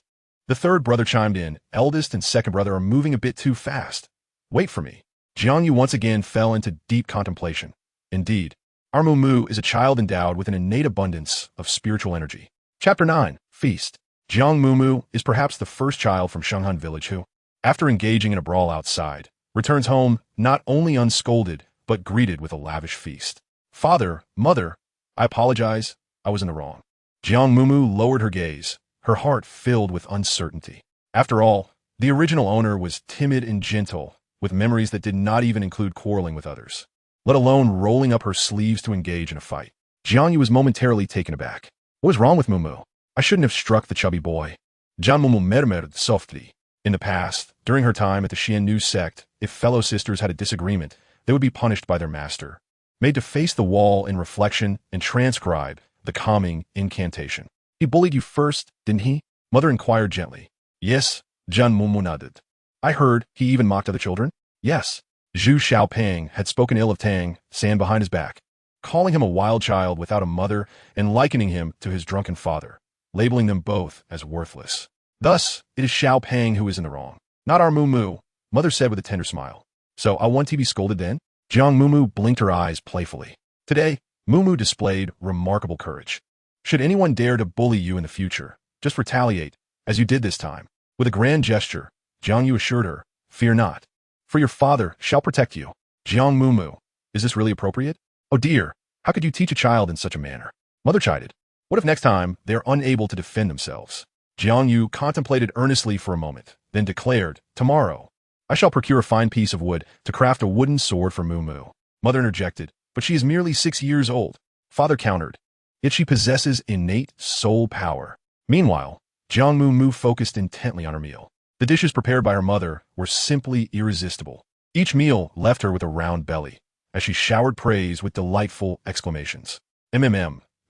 The third brother chimed in, Eldest and second brother are moving a bit too fast. Wait for me. Jiang Yu once again fell into deep contemplation. Indeed, our Mumu is a child endowed with an innate abundance of spiritual energy. Chapter 9. Feast. Jiang Mumu is perhaps the first child from Shenghun Village who, after engaging in a brawl outside, returns home not only unscolded, but greeted with a lavish feast. Father, mother, I apologize, I was in the wrong. Jiang Mumu lowered her gaze, her heart filled with uncertainty. After all, the original owner was timid and gentle, with memories that did not even include quarreling with others, let alone rolling up her sleeves to engage in a fight. Jiang Yu was momentarily taken aback. What was wrong with Mumu? I shouldn't have struck the chubby boy. Jiang Mumu murmured softly. In the past, during her time at the Xuan Nv Sect, if fellow sisters had a disagreement, they would be punished by their master, made to face the wall in reflection and transcribe the calming incantation. He bullied you first, didn't he? Mother inquired gently. Yes, Jiang Mumu nodded. I heard he even mocked other children? Yes. Zhu Xiaopeng had spoken ill of Tang, San behind his back. calling him a wild child without a mother and likening him to his drunken father, labeling them both as worthless. Thus, it is Xiaopeng who is in the wrong, not our Mumu, mother said with a tender smile. So I want to be scolded then? Jiang Mumu blinked her eyes playfully. Today, Mumu displayed remarkable courage. Should anyone dare to bully you in the future, just retaliate, as you did this time. With a grand gesture, Jiang Yu assured her, fear not. For your father shall protect you. Jiang Mumu, is this really appropriate? Oh dear, how could you teach a child in such a manner? Mother chided. What if next time they are unable to defend themselves? Jiang Yu contemplated earnestly for a moment, then declared, tomorrow, I shall procure a fine piece of wood to craft a wooden sword for Mumu. Mother interjected, but she is merely 6 years old. Father countered, yet she possesses innate soul power. Meanwhile, Jiang Mumu focused intently on her meal. The dishes prepared by her mother were simply irresistible. Each meal left her with a round belly, as she showered praise with delightful exclamations.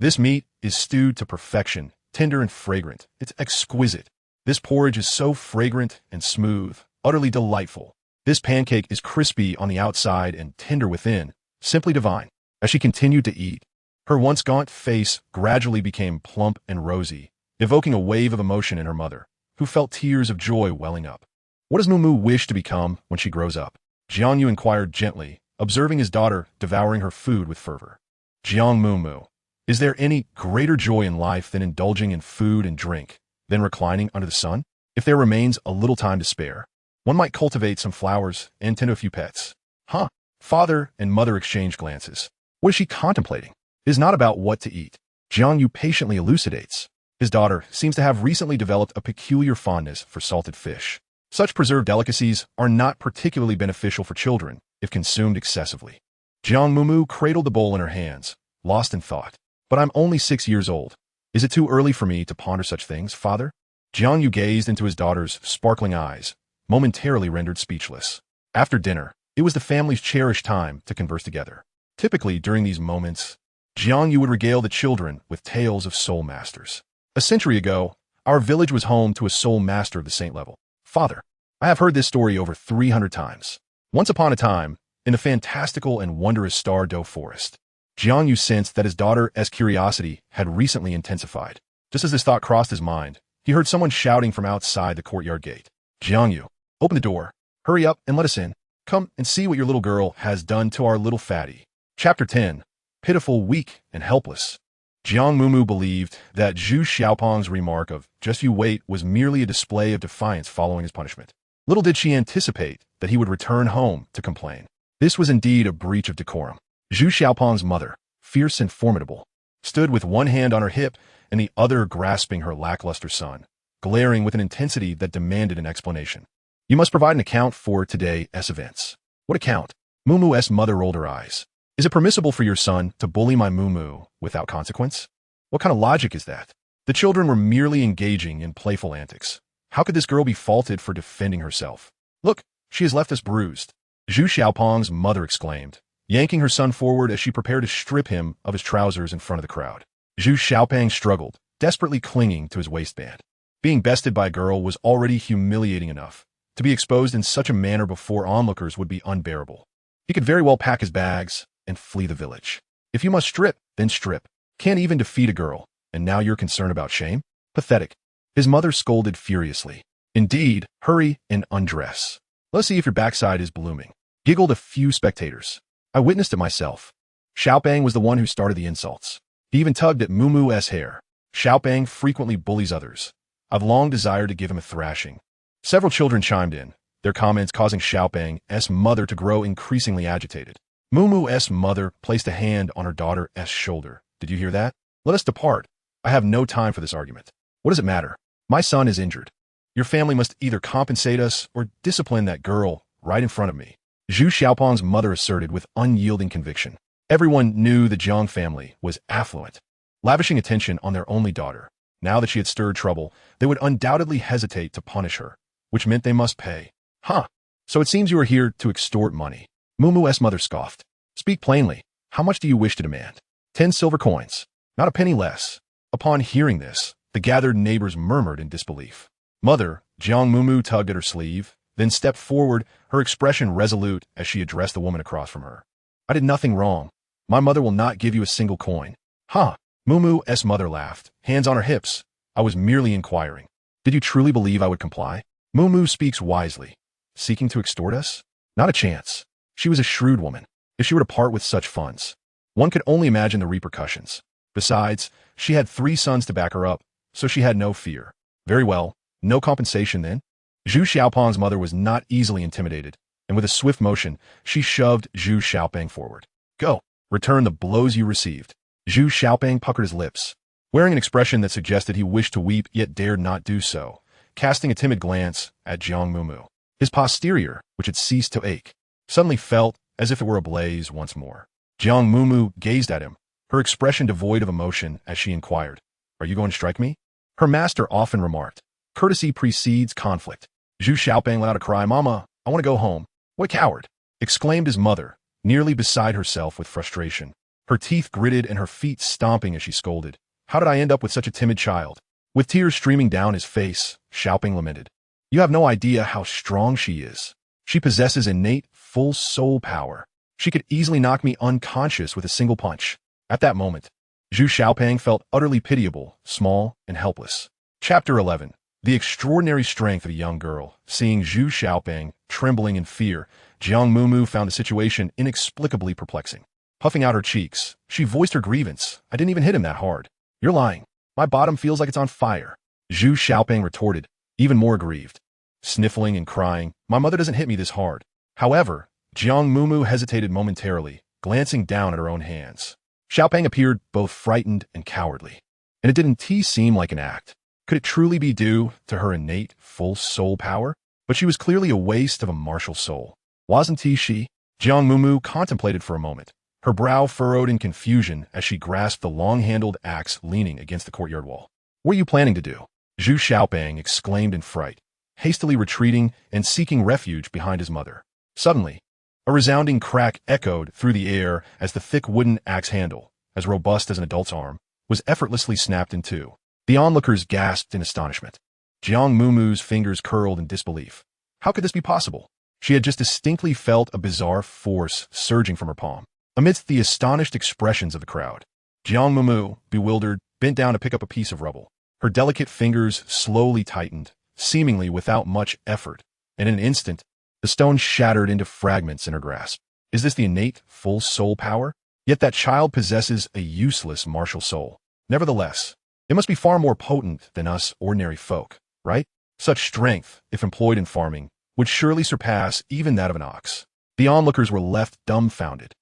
This meat is stewed to perfection, tender and fragrant. It's exquisite. This porridge is so fragrant and smooth, utterly delightful. This pancake is crispy on the outside and tender within, simply divine. As she continued to eat, her once gaunt face gradually became plump and rosy, evoking a wave of emotion in her mother, who felt tears of joy welling up. What does Mumu wish to become when she grows up? Jiang Yu inquired gently, observing his daughter devouring her food with fervor. Jiang Mumu, is there any greater joy in life than indulging in food and drink, than reclining under the sun? If there remains a little time to spare, one might cultivate some flowers and tend to a few pets. Huh? Father and mother exchanged glances. What is she contemplating? It is not about what to eat. Jiang Yu patiently elucidates. His daughter seems to have recently developed a peculiar fondness for salted fish. Such preserved delicacies are not particularly beneficial for children if consumed excessively. Jiang Mumu cradled the bowl in her hands, lost in thought. But I'm only 6 years old. Is it too early for me to ponder such things, father? Jiang Yu gazed into his daughter's sparkling eyes, momentarily rendered speechless. After dinner, it was the family's cherished time to converse together. Typically, during these moments, Jiang Yu would regale the children with tales of soul masters. A century ago, our village was home to a soul master of the saint level. Father, I have heard this story over 300 times. Once upon a time, in the fantastical and wondrous Star Doe forest, Jiang Yu sensed that his daughter's curiosity had recently intensified. Just as this thought crossed his mind, he heard someone shouting from outside the courtyard gate. Jiang Yu, open the door. Hurry up and let us in. Come and see what your little girl has done to our little fatty. Chapter 10. Pitiful, weak, and helpless. Jiang Mumu believed that Zhu Xiaopeng's remark of, just you wait, was merely a display of defiance following his punishment. Little did she anticipate that he would return home to complain. This was indeed a breach of decorum. Zhu Xiaopeng's mother, fierce and formidable, stood with one hand on her hip and the other grasping her lackluster son, glaring with an intensity that demanded an explanation. You must provide an account for today's events. What account? Mumu's mother rolled her eyes. Is it permissible for your son to bully my Mumu without consequence? What kind of logic is that? The children were merely engaging in playful antics. How could this girl be faulted for defending herself? Look, she has left us bruised. Zhu Xiaopeng's mother exclaimed, yanking her son forward as she prepared to strip him of his trousers in front of the crowd. Zhu Xiaopeng struggled, desperately clinging to his waistband. Being bested by a girl was already humiliating enough. To be exposed in such a manner before onlookers would be unbearable. He could very well pack his bags and flee the village. If you must strip, then strip. Can't even defeat a girl, and now you're concerned about shame? Pathetic. His mother scolded furiously. Indeed, hurry and undress. Let's see if your backside is blooming. Giggled a few spectators. I witnessed it myself. Xiaopeng was the one who started the insults. He even tugged at Mumu's hair. Xiaopeng frequently bullies others. I've long desired to give him a thrashing. Several children chimed in, their comments causing Xiaopeng's mother to grow increasingly agitated. Mumu's mother placed a hand on her daughter's shoulder. Did you hear that? Let us depart. I have no time for this argument. What does it matter? My son is injured. Your family must either compensate us or discipline that girl right in front of me. Zhu Xiaopeng's mother asserted with unyielding conviction. Everyone knew the Jiang family was affluent, lavishing attention on their only daughter. Now that she had stirred trouble, they would undoubtedly hesitate to punish her, which meant they must pay. Huh. So it seems you are here to extort money. Mumu's mother scoffed. Speak plainly. How much do you wish to demand? 10 silver coins. Not a penny less. Upon hearing this, the gathered neighbors murmured in disbelief. Mother, Jiang Mumu tugged at her sleeve, then stepped forward, her expression resolute as she addressed the woman across from her. I did nothing wrong. My mother will not give you a single coin. Huh? Mumu's mother laughed, hands on her hips. I was merely inquiring. Did you truly believe I would comply? Mumu speaks wisely. Seeking to extort us? Not a chance. She was a shrewd woman. If she were to part with such funds, one could only imagine the repercussions. Besides, she had 3 sons to back her up, so she had no fear. Very well, no compensation then? Zhu Xiaopan's mother was not easily intimidated, and with a swift motion, she shoved Zhu Xiaopeng forward. Go, return the blows you received. Zhu Xiaopeng puckered his lips, wearing an expression that suggested he wished to weep yet dared not do so, casting a timid glance at Jiang Mumu. His posterior, which had ceased to ache, suddenly felt as if it were ablaze once more. Jiang Mumu gazed at him, her expression devoid of emotion as she inquired, Are you going to strike me? Her master often remarked, Courtesy precedes conflict. Zhu Xiaopeng let out a cry, Mama, I want to go home. What coward! Exclaimed his mother, nearly beside herself with frustration. Her teeth gritted and her feet stomping as she scolded. How did I end up with such a timid child? With tears streaming down his face, Xiaopeng lamented. You have no idea how strong she is. She possesses innate, full soul power. She could easily knock me unconscious with a single punch. At that moment, Zhu Xiaopeng felt utterly pitiable, small, and helpless. Chapter 11. The extraordinary strength of a young girl. Seeing Zhu Xiaopeng trembling in fear, Jiang Mumu found the situation inexplicably perplexing. Puffing out her cheeks, she voiced her grievance. I didn't even hit him that hard. You're lying. My bottom feels like it's on fire. Zhu Xiaopeng retorted, even more aggrieved. Sniffling and crying, my mother doesn't hit me this hard. However, Jiang Mumu hesitated momentarily, glancing down at her own hands. Xiaopeng appeared both frightened and cowardly. And it didn't seem like an act. Could it truly be due to her innate, full soul power? But she was clearly a waste of a martial soul. Wasn't she? Jiang Mumu contemplated for a moment, her brow furrowed in confusion as she grasped the long-handled axe leaning against the courtyard wall. What are you planning to do? Zhu Xiaopeng exclaimed in fright, hastily retreating and seeking refuge behind his mother. Suddenly, a resounding crack echoed through the air as the thick wooden axe handle, as robust as an adult's arm, was effortlessly snapped in two. The onlookers gasped in astonishment. Jiang Mumu's fingers curled in disbelief. How could this be possible? She had just distinctly felt a bizarre force surging from her palm. Amidst the astonished expressions of the crowd, Jiang Mumu, bewildered, bent down to pick up a piece of rubble. Her delicate fingers slowly tightened, seemingly without much effort, and in an instant, the stone shattered into fragments in her grasp. Is this the innate, full soul power? Yet that child possesses a useless martial soul. Nevertheless, it must be far more potent than us ordinary folk, right? Such strength, if employed in farming, would surely surpass even that of an ox. The onlookers were left dumbfounded.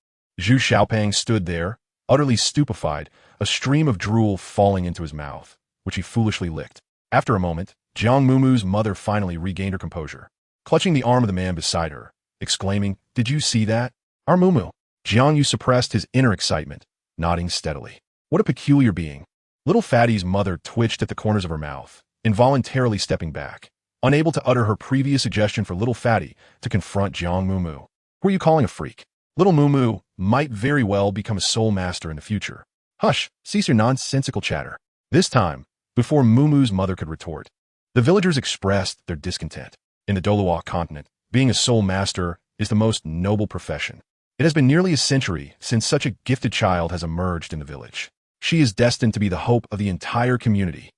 Zhu Xiaopeng stood there, utterly stupefied, a stream of drool falling into his mouth, which he foolishly licked. After a moment, Jiang Mumu's mother finally regained her composure, clutching the arm of the man beside her, exclaiming, Did you see that? Our Mumu. Jiang Yu suppressed his inner excitement, nodding steadily. What a peculiar being. Little Fatty's mother twitched at the corners of her mouth, involuntarily stepping back, unable to utter her previous suggestion for Little Fatty to confront Jiang Mumu. Who are you calling a freak? Little Mumu might very well become a soul master in the future. Hush, cease your nonsensical chatter. This time, before Mumu's mother could retort, the villagers expressed their discontent. In the Douluo continent, being a soul master is the most noble profession. It has been nearly a century since such a gifted child has emerged in the village. She is destined to be the hope of the entire community.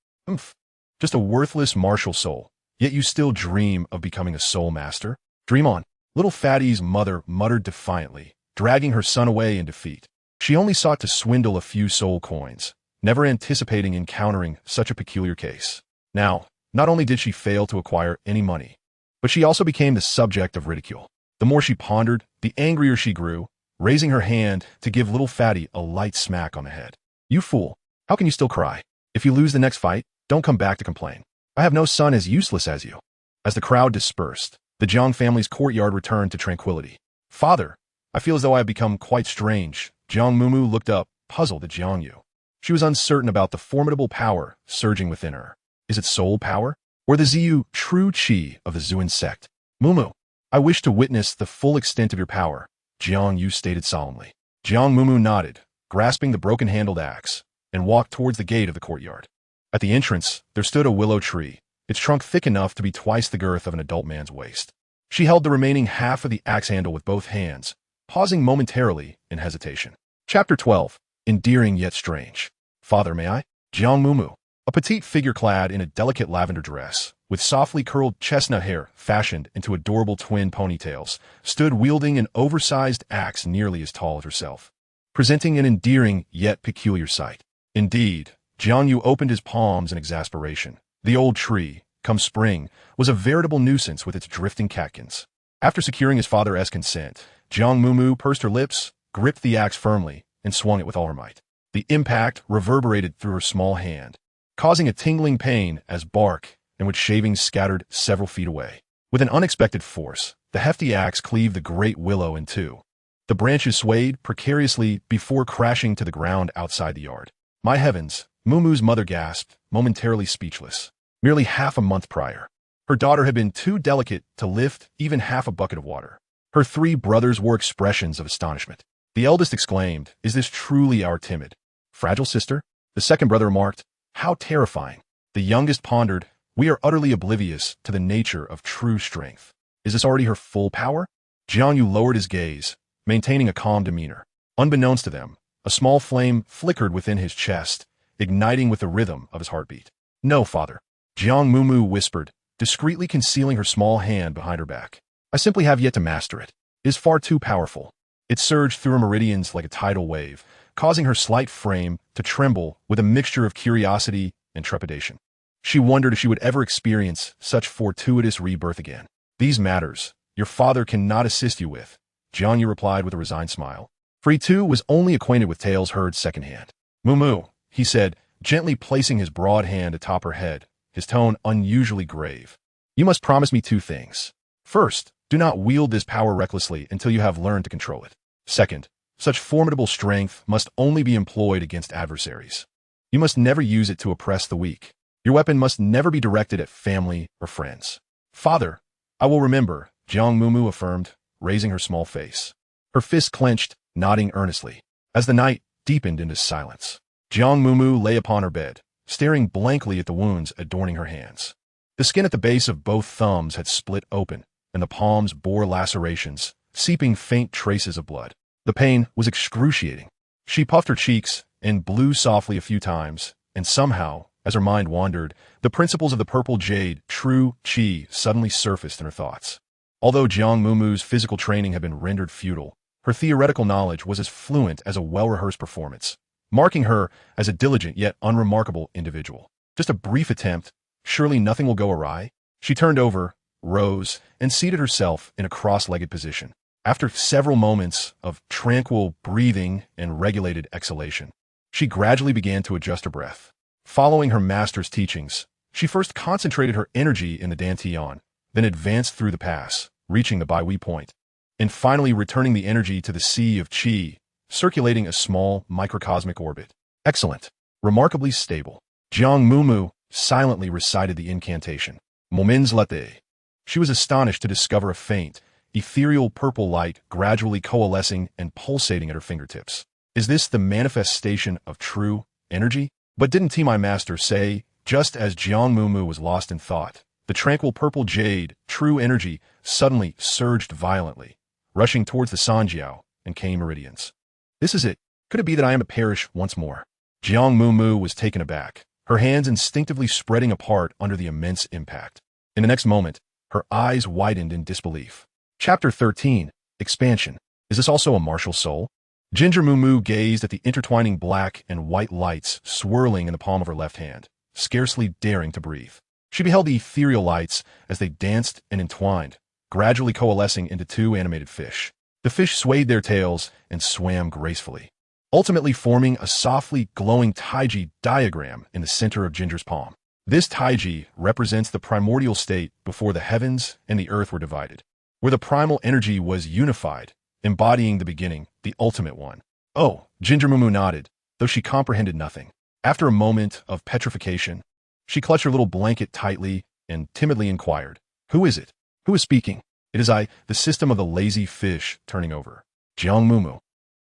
Just a worthless martial soul. Yet you still dream of becoming a soul master? Dream on. Little Fatty's mother muttered defiantly, dragging her son away in defeat. She only sought to swindle a few soul coins, never anticipating encountering such a peculiar case. Now, not only did she fail to acquire any money, but she also became the subject of ridicule. The more she pondered, the angrier she grew, raising her hand to give Little Fatty a light smack on the head. You fool, how can you still cry? If you lose the next fight, don't come back to complain. I have no son as useless as you. As the crowd dispersed, the Jiang family's courtyard returned to tranquility. Father, I feel as though I have become quite strange. Jiang Mumu looked up, puzzled at Jiang Yu. She was uncertain about the formidable power surging within her. Is it soul power? Or the Ziyu true Qi of the Xuan Sect? Mumu, I wish to witness the full extent of your power, Jiang Yu stated solemnly. Jiang Mumu nodded, grasping the broken-handled axe, and walked towards the gate of the courtyard. At the entrance, there stood a willow tree, its trunk thick enough to be twice the girth of an adult man's waist. She held the remaining half of the axe handle with both hands, pausing momentarily in hesitation. Chapter 12. Endearing yet strange. Father, may I? Jiang Mumu, a petite figure clad in a delicate lavender dress, with softly curled chestnut hair fashioned into adorable twin ponytails, stood wielding an oversized axe nearly as tall as herself, presenting an endearing yet peculiar sight. Indeed, Jiang Yu opened his palms in exasperation. The old tree, come spring, was a veritable nuisance with its drifting catkins. After securing his father's consent, Jiang Mumu pursed her lips, gripped the axe firmly, and swung it with all her might. The impact reverberated through her small hand, causing a tingling pain as bark and wood shavings scattered several feet away. With an unexpected force, the hefty axe cleaved the great willow in two. The branches swayed precariously before crashing to the ground outside the yard. My heavens, Mumu's mother gasped, momentarily speechless. Merely half a month prior, her daughter had been too delicate to lift even half a bucket of water. Her three brothers wore expressions of astonishment. The eldest exclaimed, "Is this truly our timid, fragile sister?" The second brother remarked, "How terrifying." The youngest pondered, "We are utterly oblivious to the nature of true strength. Is this already her full power?" Jiang Yu lowered his gaze, maintaining a calm demeanor. Unbeknownst to them, a small flame flickered within his chest, igniting with the rhythm of his heartbeat. "No, father," Jiang Mumu whispered, discreetly concealing her small hand behind her back. "I simply have yet to master it. It is far too powerful." It surged through her meridians like a tidal wave, causing her slight frame to tremble with a mixture of curiosity and trepidation. She wondered if she would ever experience such fortuitous rebirth again. "These matters, your father cannot assist you with," Jiang Yu replied with a resigned smile, for he too was only acquainted with tales heard secondhand. "Mumu," he said, gently placing his broad hand atop her head, his tone unusually grave. "You must promise me two things. First, do not wield this power recklessly until you have learned to control it. Second, such formidable strength must only be employed against adversaries. You must never use it to oppress the weak. Your weapon must never be directed at family or friends." "Father, I will remember," Jiang Mumu affirmed, raising her small face. Her fists clenched, nodding earnestly. As the night deepened into silence, Jiang Mumu lay upon her bed, staring blankly at the wounds adorning her hands. The skin at the base of both thumbs had split open, and the palms bore lacerations, seeping faint traces of blood. The pain was excruciating. She puffed her cheeks and blew softly a few times, and somehow, as her mind wandered, the principles of the purple jade, true qi, suddenly surfaced in her thoughts. Although Jiang Mumu's physical training had been rendered futile, her theoretical knowledge was as fluent as a well-rehearsed performance, marking her as a diligent yet unremarkable individual. Just a brief attempt, surely nothing will go awry? She turned over, rose, and seated herself in a cross-legged position. After several moments of tranquil breathing and regulated exhalation, she gradually began to adjust her breath. Following her master's teachings, she first concentrated her energy in the dantian, then advanced through the pass, reaching the Baihui point, and finally returning the energy to the sea of qi, circulating a small microcosmic orbit. Excellent. Remarkably stable. Jiang Mumu silently recited the incantation. Momens late. She was astonished to discover a faint, ethereal purple light gradually coalescing and pulsating at her fingertips. Is this the manifestation of true energy? But didn't my master say, just as Jiang Mumu was lost in thought, the tranquil purple jade, true energy, suddenly surged violently, rushing towards the Sanjiao and Kei meridians. This is it. Could it be that I am to perish once more? Jiang Mumu was taken aback, her hands instinctively spreading apart under the immense impact. In the next moment, her eyes widened in disbelief. Chapter 13. Expansion. Is this also a martial soul? Ginger Mumu gazed at the intertwining black and white lights swirling in the palm of her left hand, scarcely daring to breathe. She beheld the ethereal lights as they danced and entwined, gradually coalescing into two animated fish. The fish swayed their tails and swam gracefully, ultimately forming a softly glowing taiji diagram in the center of Ginger's palm. This taiji represents the primordial state before the heavens and the earth were divided, where the primal energy was unified, embodying the beginning, the ultimate one. "Oh," Ginger Mumu nodded, though she comprehended nothing. After a moment of petrification, she clutched her little blanket tightly and timidly inquired, "Who is it? Who is speaking?" "It is I, the system of the lazy fish turning over." Jiang Mumu.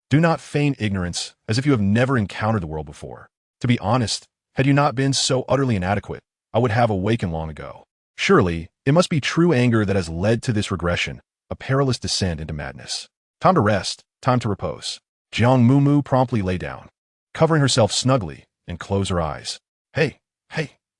Do not feign ignorance as if you have never encountered the world before. To be honest, had you not been so utterly inadequate, I would have awakened long ago. Surely, it must be true anger that has led to this regression, a perilous descent into madness. Time to rest, time to repose. Jiang Mumu promptly lay down, covering herself snugly, and closed her eyes. Hey,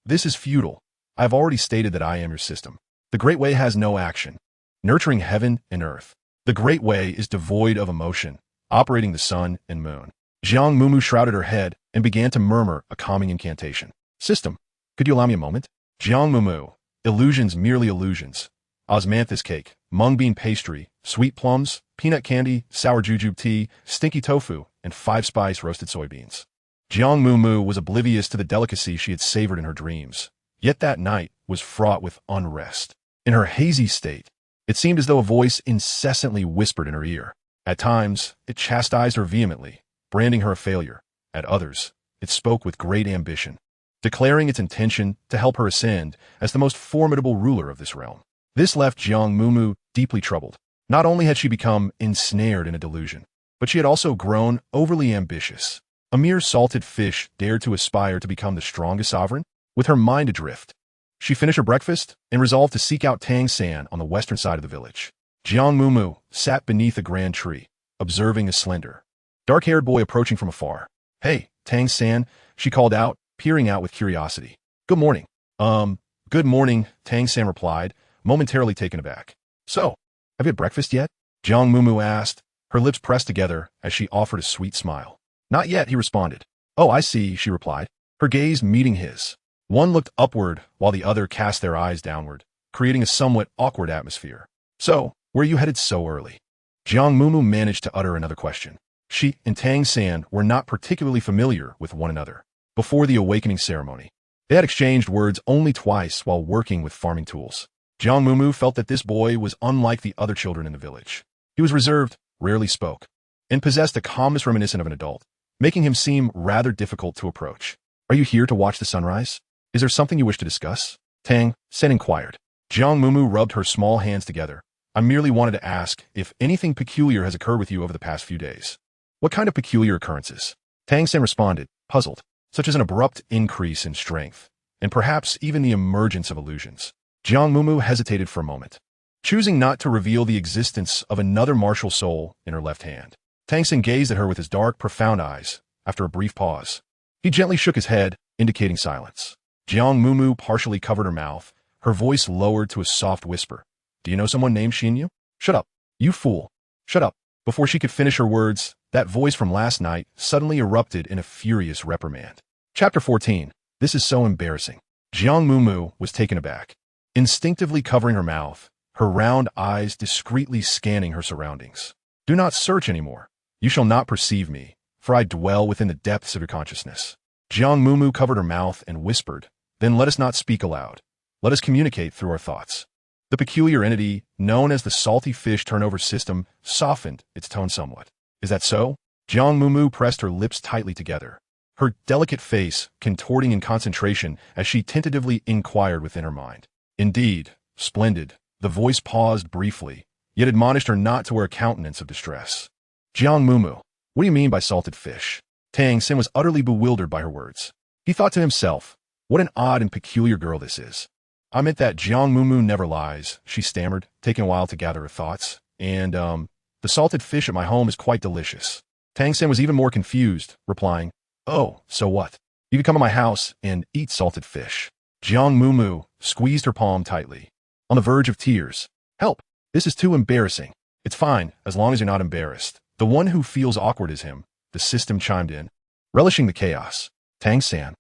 this is futile. I have already stated that I am your system. The Great Way has no action, nurturing heaven and earth. The Great Way is devoid of emotion, operating the sun and moon. Jiang Mumu shrouded her head and began to murmur a calming incantation. System, could you allow me a moment? Jiang Mumu, illusions merely illusions. Osmanthus cake, mung bean pastry, sweet plums, peanut candy, sour jujube tea, stinky tofu, and 5-spice roasted soybeans. Jiang Mumu was oblivious to the delicacy she had savored in her dreams. Yet that night was fraught with unrest. In her hazy state, it seemed as though a voice incessantly whispered in her ear. At times, it chastised her vehemently, branding her a failure. At others, it spoke with great ambition, declaring its intention to help her ascend as the most formidable ruler of this realm. This left Jiang Mumu deeply troubled. Not only had she become ensnared in a delusion, but she had also grown overly ambitious. A mere salted fish dared to aspire to become the strongest sovereign? With her mind adrift, she finished her breakfast and resolved to seek out Tang San on the western side of the village. Jiang Mumu sat beneath a grand tree, observing a slender, dark-haired boy approaching from afar. Hey, Tang San, she called out, peering out with curiosity. Good morning. Good morning, Tang San replied, momentarily taken aback. So, have you had breakfast yet? Jiang Mumu asked, her lips pressed together as she offered a sweet smile. Not yet, he responded. Oh, I see, she replied, her gaze meeting his. One looked upward while the other cast their eyes downward, creating a somewhat awkward atmosphere. So, where are you headed so early? Jiang Mumu managed to utter another question. She and Tang San were not particularly familiar with one another. Before the awakening ceremony, they had exchanged words only twice while working with farming tools. Jiang Mumu felt that this boy was unlike the other children in the village. He was reserved, rarely spoke, and possessed a calmness reminiscent of an adult, making him seem rather difficult to approach. Are you here to watch the sunrise? Is there something you wish to discuss? Tang San inquired. Jiang Mumu rubbed her small hands together. I merely wanted to ask if anything peculiar has occurred with you over the past few days. What kind of peculiar occurrences? Tang San responded, puzzled, such as an abrupt increase in strength, and perhaps even the emergence of illusions. Jiang Mumu hesitated for a moment, choosing not to reveal the existence of another martial soul in her left hand. Tang San gazed at her with his dark, profound eyes. After a brief pause, he gently shook his head, indicating silence. Jiang Mumu partially covered her mouth, her voice lowered to a soft whisper. Do you know someone named Xinyu? Shut up, you fool. Shut up. Before she could finish her words, that voice from last night suddenly erupted in a furious reprimand. Chapter 14. This is so embarrassing. Jiang Mumu was taken aback, instinctively covering her mouth, her round eyes discreetly scanning her surroundings. Do not search anymore. You shall not perceive me, for I dwell within the depths of your consciousness. Jiang Mumu covered her mouth and whispered, then let us not speak aloud. Let us communicate through our thoughts. The peculiar entity, known as the salty fish turnover system, softened its tone somewhat. Is that so? Jiang Mumu pressed her lips tightly together, her delicate face contorting in concentration as she tentatively inquired within her mind. Indeed, splendid. The voice paused briefly, yet admonished her not to wear a countenance of distress. Jiang Mumu, what do you mean by salted fish? Tang San was utterly bewildered by her words. He thought to himself, what an odd and peculiar girl this is. I meant that Jiang Mumu never lies, she stammered, taking a while to gather her thoughts. And, the salted fish at my home is quite delicious. Tang San was even more confused, replying, oh, so what? You can come to my house and eat salted fish. Jiang Mumu squeezed her palm tightly, on the verge of tears. Help! This is too embarrassing. It's fine, as long as you're not embarrassed. The one who feels awkward is him, the system chimed in, relishing the chaos. Tang San.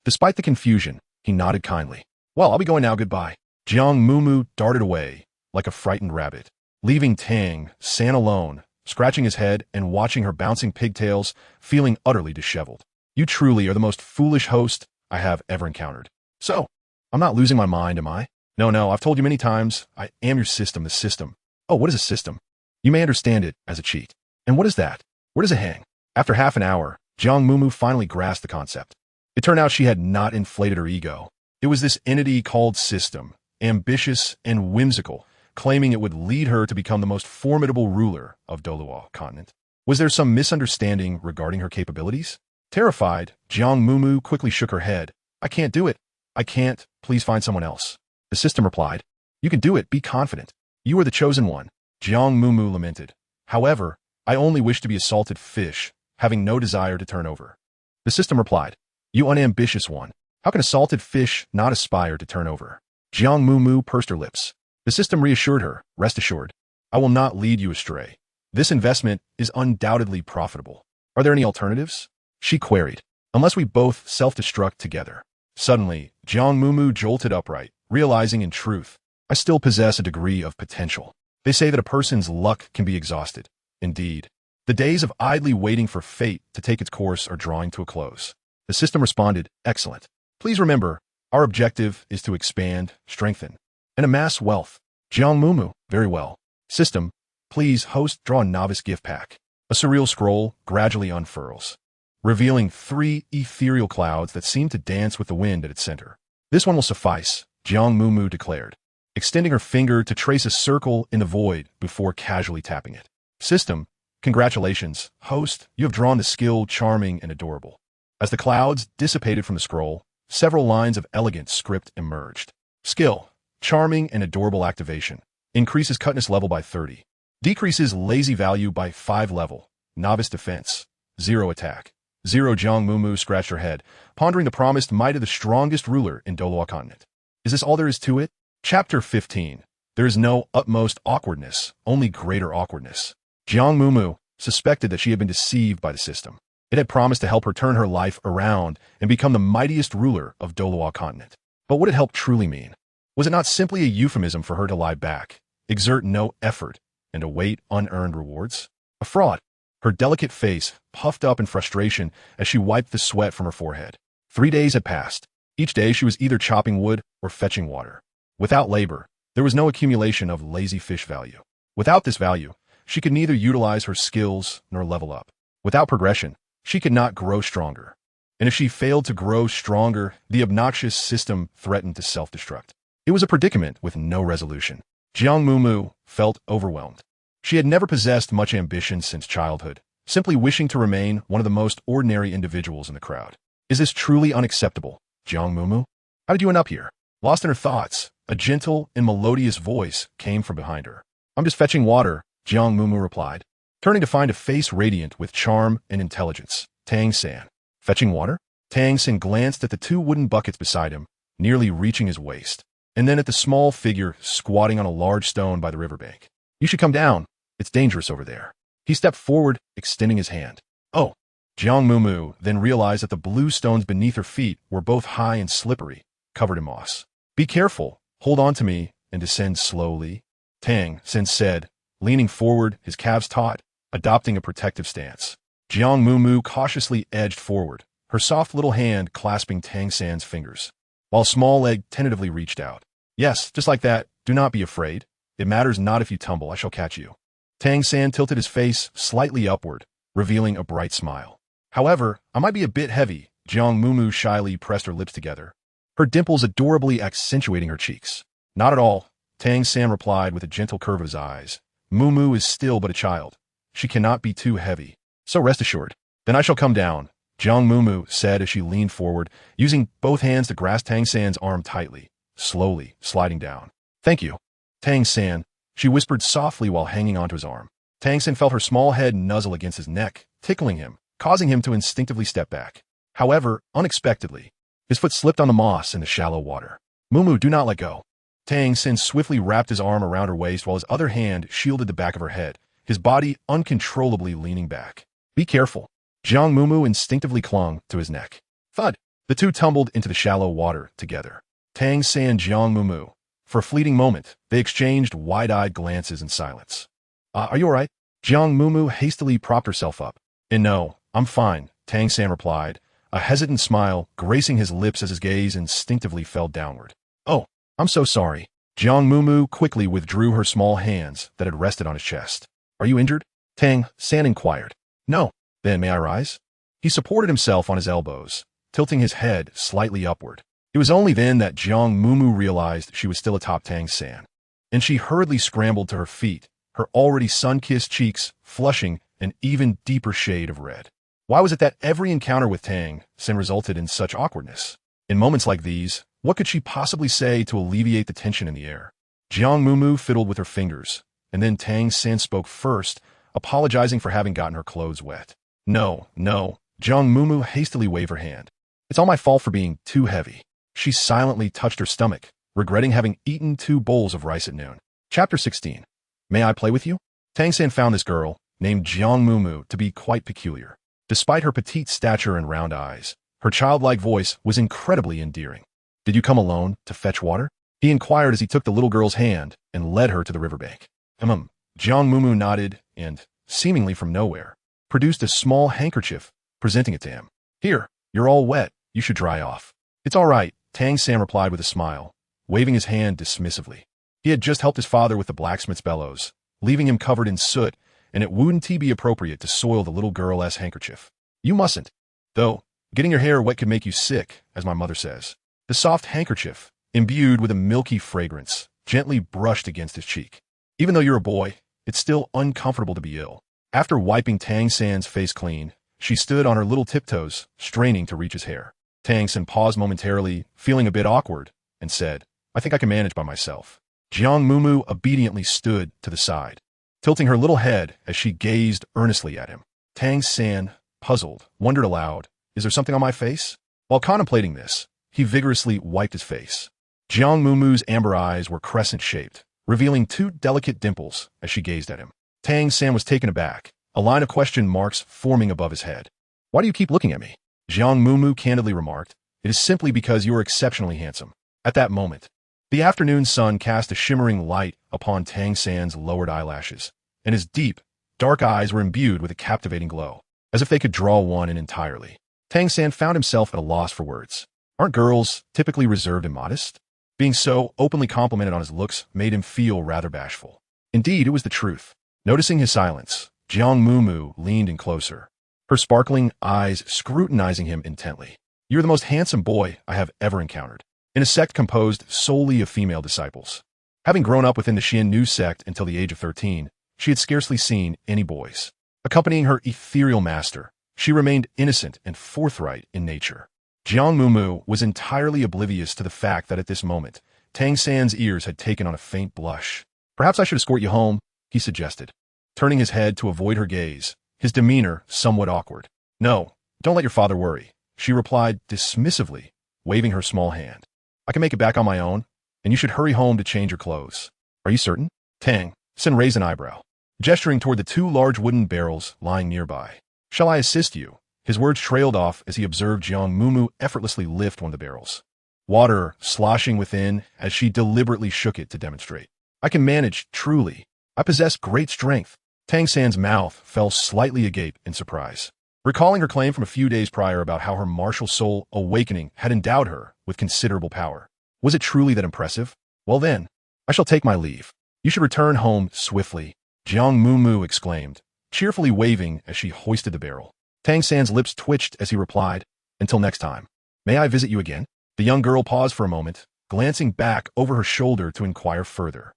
Despite the confusion, he nodded kindly. Well, I'll be going now, goodbye. Jiang Mumu darted away, like a frightened rabbit, leaving Tang San alone, scratching his head and watching her bouncing pigtails, feeling utterly disheveled. You truly are the most foolish host I have ever encountered. So, I'm not losing my mind, am I? No, I've told you many times, I am your system, the system. Oh, what is a system? You may understand it as a cheat. And what is that? Where does it hang? After half an hour, Jiang Mumu finally grasped the concept. It turned out she had not inflated her ego. It was this entity called system, ambitious and whimsical, claiming it would lead her to become the most formidable ruler of Douluo continent. Was there some misunderstanding regarding her capabilities? Terrified, Jiang Mumu quickly shook her head. I can't do it. I can't. Please find someone else. The system replied. You can do it. Be confident. You are the chosen one. Jiang Mumu lamented. However, I only wish to be a salted fish, having no desire to turn over. The system replied, You unambitious one. How can a salted fish not aspire to turn over? Jiang Mumu pursed her lips. The system reassured her, Rest assured. I will not lead you astray. This investment is undoubtedly profitable. Are there any alternatives? She queried. Unless we both self-destruct together. Suddenly, Jiang Mumu jolted upright, realizing in truth, I still possess a degree of potential. They say that a person's luck can be exhausted. Indeed. The days of idly waiting for fate to take its course are drawing to a close. The system responded, Excellent. Please remember, our objective is to expand, strengthen, and amass wealth. Jiang Mumu, very well. System, please draw a novice gift pack. A surreal scroll gradually unfurls, revealing 3 ethereal clouds that seem to dance with the wind at its center. This one will suffice, Jiang Mumu declared, extending her finger to trace a circle in the void before casually tapping it. System, congratulations, host, you have drawn the skill charming and adorable. As the clouds dissipated from the scroll, several lines of elegant script emerged. Skill, charming and adorable activation. Increases cutness level by 30. Decreases lazy value by 5 level. Novice defense. 0 attack. 0. Jiang Mumu scratched her head, pondering the promised might of the strongest ruler in Douluo continent. Is this all there is to it? Chapter 15. There is no utmost awkwardness, only greater awkwardness. Jiang Mumu suspected that she had been deceived by the system. It had promised to help her turn her life around and become the mightiest ruler of Douluo continent. But what did help truly mean? Was it not simply a euphemism for her to lie back, exert no effort, and await unearned rewards? A fraud. Her delicate face puffed up in frustration as she wiped the sweat from her forehead. 3 days had passed. Each day she was either chopping wood or fetching water. Without labor, there was no accumulation of lazy fish value. Without this value, she could neither utilize her skills nor level up. Without progression, she could not grow stronger. And if she failed to grow stronger, the obnoxious system threatened to self-destruct. It was a predicament with no resolution. Jiang Mumu felt overwhelmed. She had never possessed much ambition since childhood, simply wishing to remain one of the most ordinary individuals in the crowd. Is this truly unacceptable, Jiang Mumu? How did you end up here? Lost in her thoughts, a gentle and melodious voice came from behind her. I'm just fetching water, Jiang Mumu replied, turning to find a face radiant with charm and intelligence. Tang San. Fetching water? Tang San glanced at the 2 wooden buckets beside him, nearly reaching his waist, and then at the small figure squatting on a large stone by the riverbank. You should come down. It's dangerous over there. He stepped forward, extending his hand. Oh. Jiang Mumu then realized that the blue stones beneath her feet were both high and slippery, covered in moss. Be careful. Hold on to me and descend slowly, Tang San said, leaning forward, his calves taut, adopting a protective stance. Jiang Mumu cautiously edged forward, her soft little hand clasping Tang San's fingers, while a small leg tentatively reached out. Yes, just like that. Do not be afraid. It matters not if you tumble. I shall catch you. Tang San tilted his face slightly upward, revealing a bright smile. However, I might be a bit heavy. Jiang Mumu shyly pressed her lips together, her dimples adorably accentuating her cheeks. Not at all, Tang San replied with a gentle curve of his eyes. Mumu is still but a child. She cannot be too heavy. So rest assured. Then I shall come down, Jiang Mumu said as she leaned forward, using both hands to grasp Tang San's arm tightly, slowly sliding down. Thank you, Tang San, she whispered softly while hanging onto his arm. Tang San felt her small head nuzzle against his neck, tickling him, causing him to instinctively step back. However, unexpectedly, his foot slipped on the moss in the shallow water. Mumu, do not let go. Tang San swiftly wrapped his arm around her waist while his other hand shielded the back of her head, his body uncontrollably leaning back. Be careful. Jiang Mumu instinctively clung to his neck. Thud. The 2 tumbled into the shallow water together. Tang San and Jiang Mumu. For a fleeting moment, they exchanged wide-eyed glances in silence. Are you all right? Jiang Mumu hastily propped herself up. And no, I'm fine, Tang San replied, a hesitant smile gracing his lips as his gaze instinctively fell downward. Oh, I'm so sorry. Jiang Mumu quickly withdrew her small hands that had rested on his chest. Are you injured? Tang San inquired. No. Then may I rise? He supported himself on his elbows, tilting his head slightly upward. It was only then that Jiang Mumu realized she was still atop Tang San, and she hurriedly scrambled to her feet, her already sun-kissed cheeks flushing an even deeper shade of red. Why was it that every encounter with Tang San resulted in such awkwardness? In moments like these, what could she possibly say to alleviate the tension in the air? Jiang Mumu fiddled with her fingers, and then Tang San spoke first, apologizing for having gotten her clothes wet. No, no, Jiang Mumu hastily waved her hand. It's all my fault for being too heavy. She silently touched her stomach, regretting having eaten 2 bowls of rice at noon. Chapter 16. May I play with you? Tang San found this girl, named Jiang Mumu, to be quite peculiar. Despite her petite stature and round eyes, her childlike voice was incredibly endearing. Did you come alone to fetch water? He inquired as he took the little girl's hand and led her to the riverbank. Jiang Mumu nodded and, seemingly from nowhere, produced a small handkerchief, presenting it to him. Here, you're all wet. You should dry off. It's all right, Tang San replied with a smile, waving his hand dismissively. He had just helped his father with the blacksmith's bellows, leaving him covered in soot, and it wouldn't be appropriate to soil the little girl's handkerchief. You mustn't. Though, getting your hair wet could make you sick, as my mother says. The soft handkerchief, imbued with a milky fragrance, gently brushed against his cheek. Even though you're a boy, it's still uncomfortable to be ill. After wiping Tang San's face clean, she stood on her little tiptoes, straining to reach his hair. Tang San paused momentarily, feeling a bit awkward, and said, I think I can manage by myself. Jiang Mumu obediently stood to the side, tilting her little head as she gazed earnestly at him. Tang San, puzzled, wondered aloud, is there something on my face? While contemplating this, he vigorously wiped his face. Jiang Mumu's amber eyes were crescent-shaped, revealing 2 delicate dimples as she gazed at him. Tang San was taken aback, a line of question marks forming above his head. Why do you keep looking at me? Jiang Mumu candidly remarked, it is simply because you are exceptionally handsome. At that moment, the afternoon sun cast a shimmering light upon Tang San's lowered eyelashes, and his deep, dark eyes were imbued with a captivating glow, as if they could draw one in entirely. Tang San found himself at a loss for words. Aren't girls typically reserved and modest? Being so openly complimented on his looks made him feel rather bashful. Indeed, it was the truth. Noticing his silence, Jiang Mumu leaned in closer, her sparkling eyes scrutinizing him intently. You're the most handsome boy I have ever encountered. In a sect composed solely of female disciples. Having grown up within the Xuan Nv Sect until the age of 13, she had scarcely seen any boys. Accompanying her ethereal master, she remained innocent and forthright in nature. Jiang Mumu was entirely oblivious to the fact that at this moment, Tang San's ears had taken on a faint blush. Perhaps I should escort you home, he suggested, turning his head to avoid her gaze, his demeanor somewhat awkward. No, don't let your father worry, she replied dismissively, waving her small hand. I can make it back on my own, and you should hurry home to change your clothes. Are you certain? Tang San raised an eyebrow, gesturing toward the 2 large wooden barrels lying nearby. Shall I assist you? His words trailed off as he observed Jiang Mumu effortlessly lift one of the barrels, water sloshing within as she deliberately shook it to demonstrate. I can manage, truly. I possess great strength. Tang San's mouth fell slightly agape in surprise, recalling her claim from a few days prior about how her martial soul awakening had endowed her with considerable power. Was it truly that impressive? Well then, I shall take my leave. You should return home swiftly, Jiang Mumu exclaimed, cheerfully waving as she hoisted the barrel. Tang San's lips twitched as he replied, until next time. May I visit you again? The young girl paused for a moment, glancing back over her shoulder to inquire further.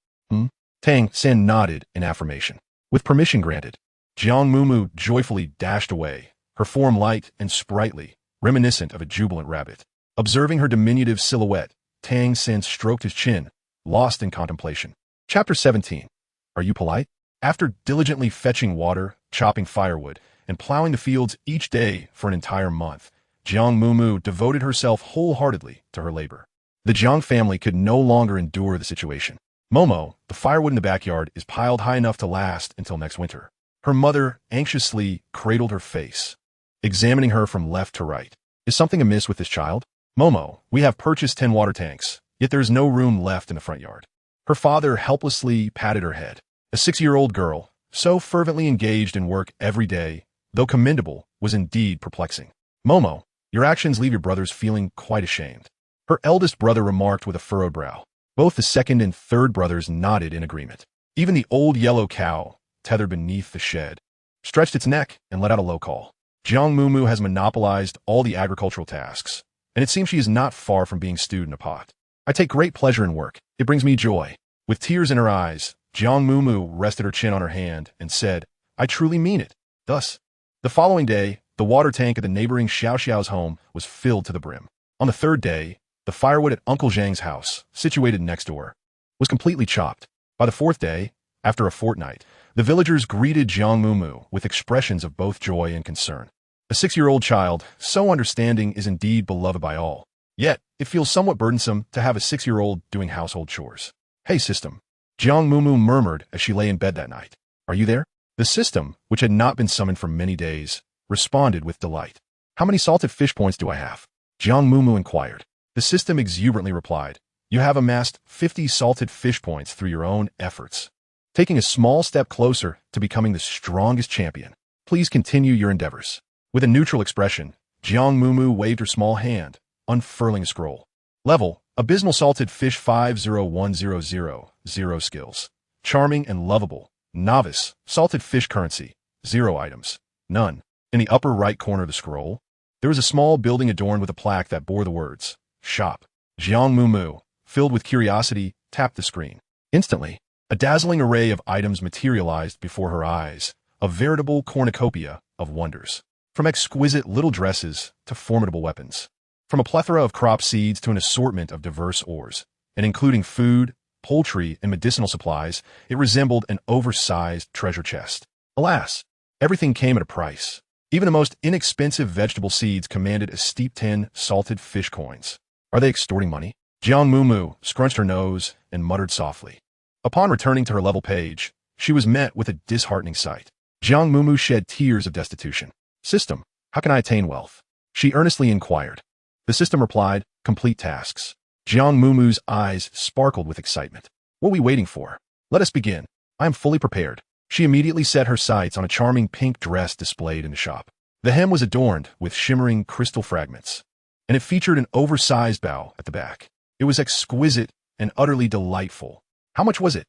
Tang San nodded in affirmation. With permission granted, Jiang Mumu joyfully dashed away, her form light and sprightly, reminiscent of a jubilant rabbit. Observing her diminutive silhouette, Tang San stroked his chin, lost in contemplation. Chapter 17. Are you polite? After diligently fetching water, chopping firewood, and plowing the fields each day for an entire month, Jiang Mumu devoted herself wholeheartedly to her labor. The Jiang family could no longer endure the situation. Momo, the firewood in the backyard, is piled high enough to last until next winter. Her mother anxiously cradled her face, examining her from left to right. Is something amiss with this child? Momo, we have purchased 10 water tanks, yet there is no room left in the front yard. Her father helplessly patted her head. A 6-year-old girl, so fervently engaged in work every day, though commendable, was indeed perplexing. Momo, your actions leave your brothers feeling quite ashamed. Her eldest brother remarked with a furrowed brow. Both the second and third brothers nodded in agreement. Even the old yellow cow, tethered beneath the shed, stretched its neck and let out a low call. Jiang Mumu has monopolized all the agricultural tasks, and it seems she is not far from being stewed in a pot. I take great pleasure in work. It brings me joy. With tears in her eyes, Jiang Mumu rested her chin on her hand and said, I truly mean it. Thus, the following day, the water tank at the neighboring Xiao Xiao's home was filled to the brim. On the third day, the firewood at Uncle Zhang's house, situated next door, was completely chopped. By the fourth day, after a fortnight, The villagers greeted Jiang Mumu with expressions of both joy and concern. A 6-year-old child, so understanding, is indeed beloved by all. Yet, it feels somewhat burdensome to have a 6-year-old doing household chores. Hey, system. Jiang Mumu murmured as she lay in bed that night. Are you there? The system, which had not been summoned for many days, responded with delight. How many salted fish points do I have? Jiang Mumu inquired. The system exuberantly replied. You have amassed 50 salted fish points through your own efforts, taking a small step closer to becoming the strongest champion. Please continue your endeavors. With a neutral expression, Jiang Mumu waved her small hand, unfurling a scroll. Level, Abysmal Salted Fish 501000, skills. Charming and lovable. Novice, Salted Fish Currency, 0 items. None. In the upper right corner of the scroll, there was a small building adorned with a plaque that bore the words, Shop. Jiang Mumu, filled with curiosity, tapped the screen. Instantly, a dazzling array of items materialized before her eyes, a veritable cornucopia of wonders. From exquisite little dresses to formidable weapons. From a plethora of crop seeds to an assortment of diverse ores, and including food, poultry, and medicinal supplies, it resembled an oversized treasure chest. Alas, everything came at a price. Even the most inexpensive vegetable seeds commanded a steep 10 salted fish coins. Are they extorting money? Jiang Mumu scrunched her nose and muttered softly. Upon returning to her level page, she was met with a disheartening sight. Jiang Mumu shed tears of destitution. System, how can I attain wealth? She earnestly inquired. The system replied, complete tasks. Jiang Mumu's eyes sparkled with excitement. What are we waiting for? Let us begin. I am fully prepared. She immediately set her sights on a charming pink dress displayed in the shop. The hem was adorned with shimmering crystal fragments, and it featured an oversized bow at the back. It was exquisite and utterly delightful. How much was it?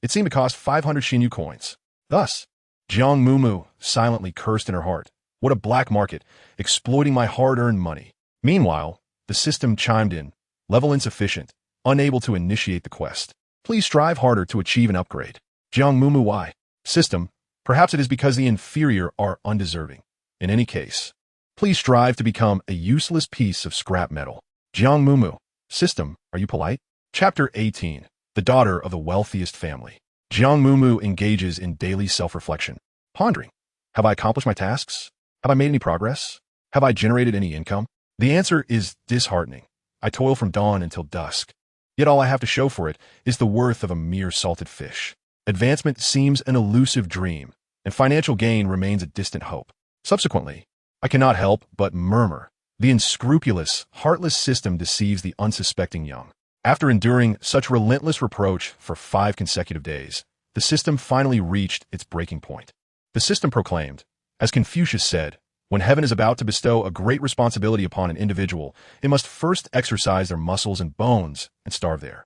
It seemed to cost 500 Xinyu coins. Thus, Jiang Mumu silently cursed in her heart. What a black market, exploiting my hard-earned money. Meanwhile, the system chimed in. Level insufficient, unable to initiate the quest. Please strive harder to achieve an upgrade. Jiang Mumu, why? System, perhaps it is because the inferior are undeserving. In any case, please strive to become a useless piece of scrap metal. Jiang Mumu, system, are you polite? Chapter 18, The Daughter of the Wealthiest Family. Jiang Mumu engages in daily self-reflection. Pondering, have I accomplished my tasks? Have I made any progress? Have I generated any income? The answer is disheartening. I toil from dawn until dusk. Yet all I have to show for it is the worth of a mere salted fish. Advancement seems an elusive dream, and financial gain remains a distant hope. Subsequently, I cannot help but murmur. The unscrupulous, heartless system deceives the unsuspecting young. After enduring such relentless reproach for 5 consecutive days, the system finally reached its breaking point. The system proclaimed, as Confucius said, when heaven is about to bestow a great responsibility upon an individual, it must first exercise their muscles and bones and starve there.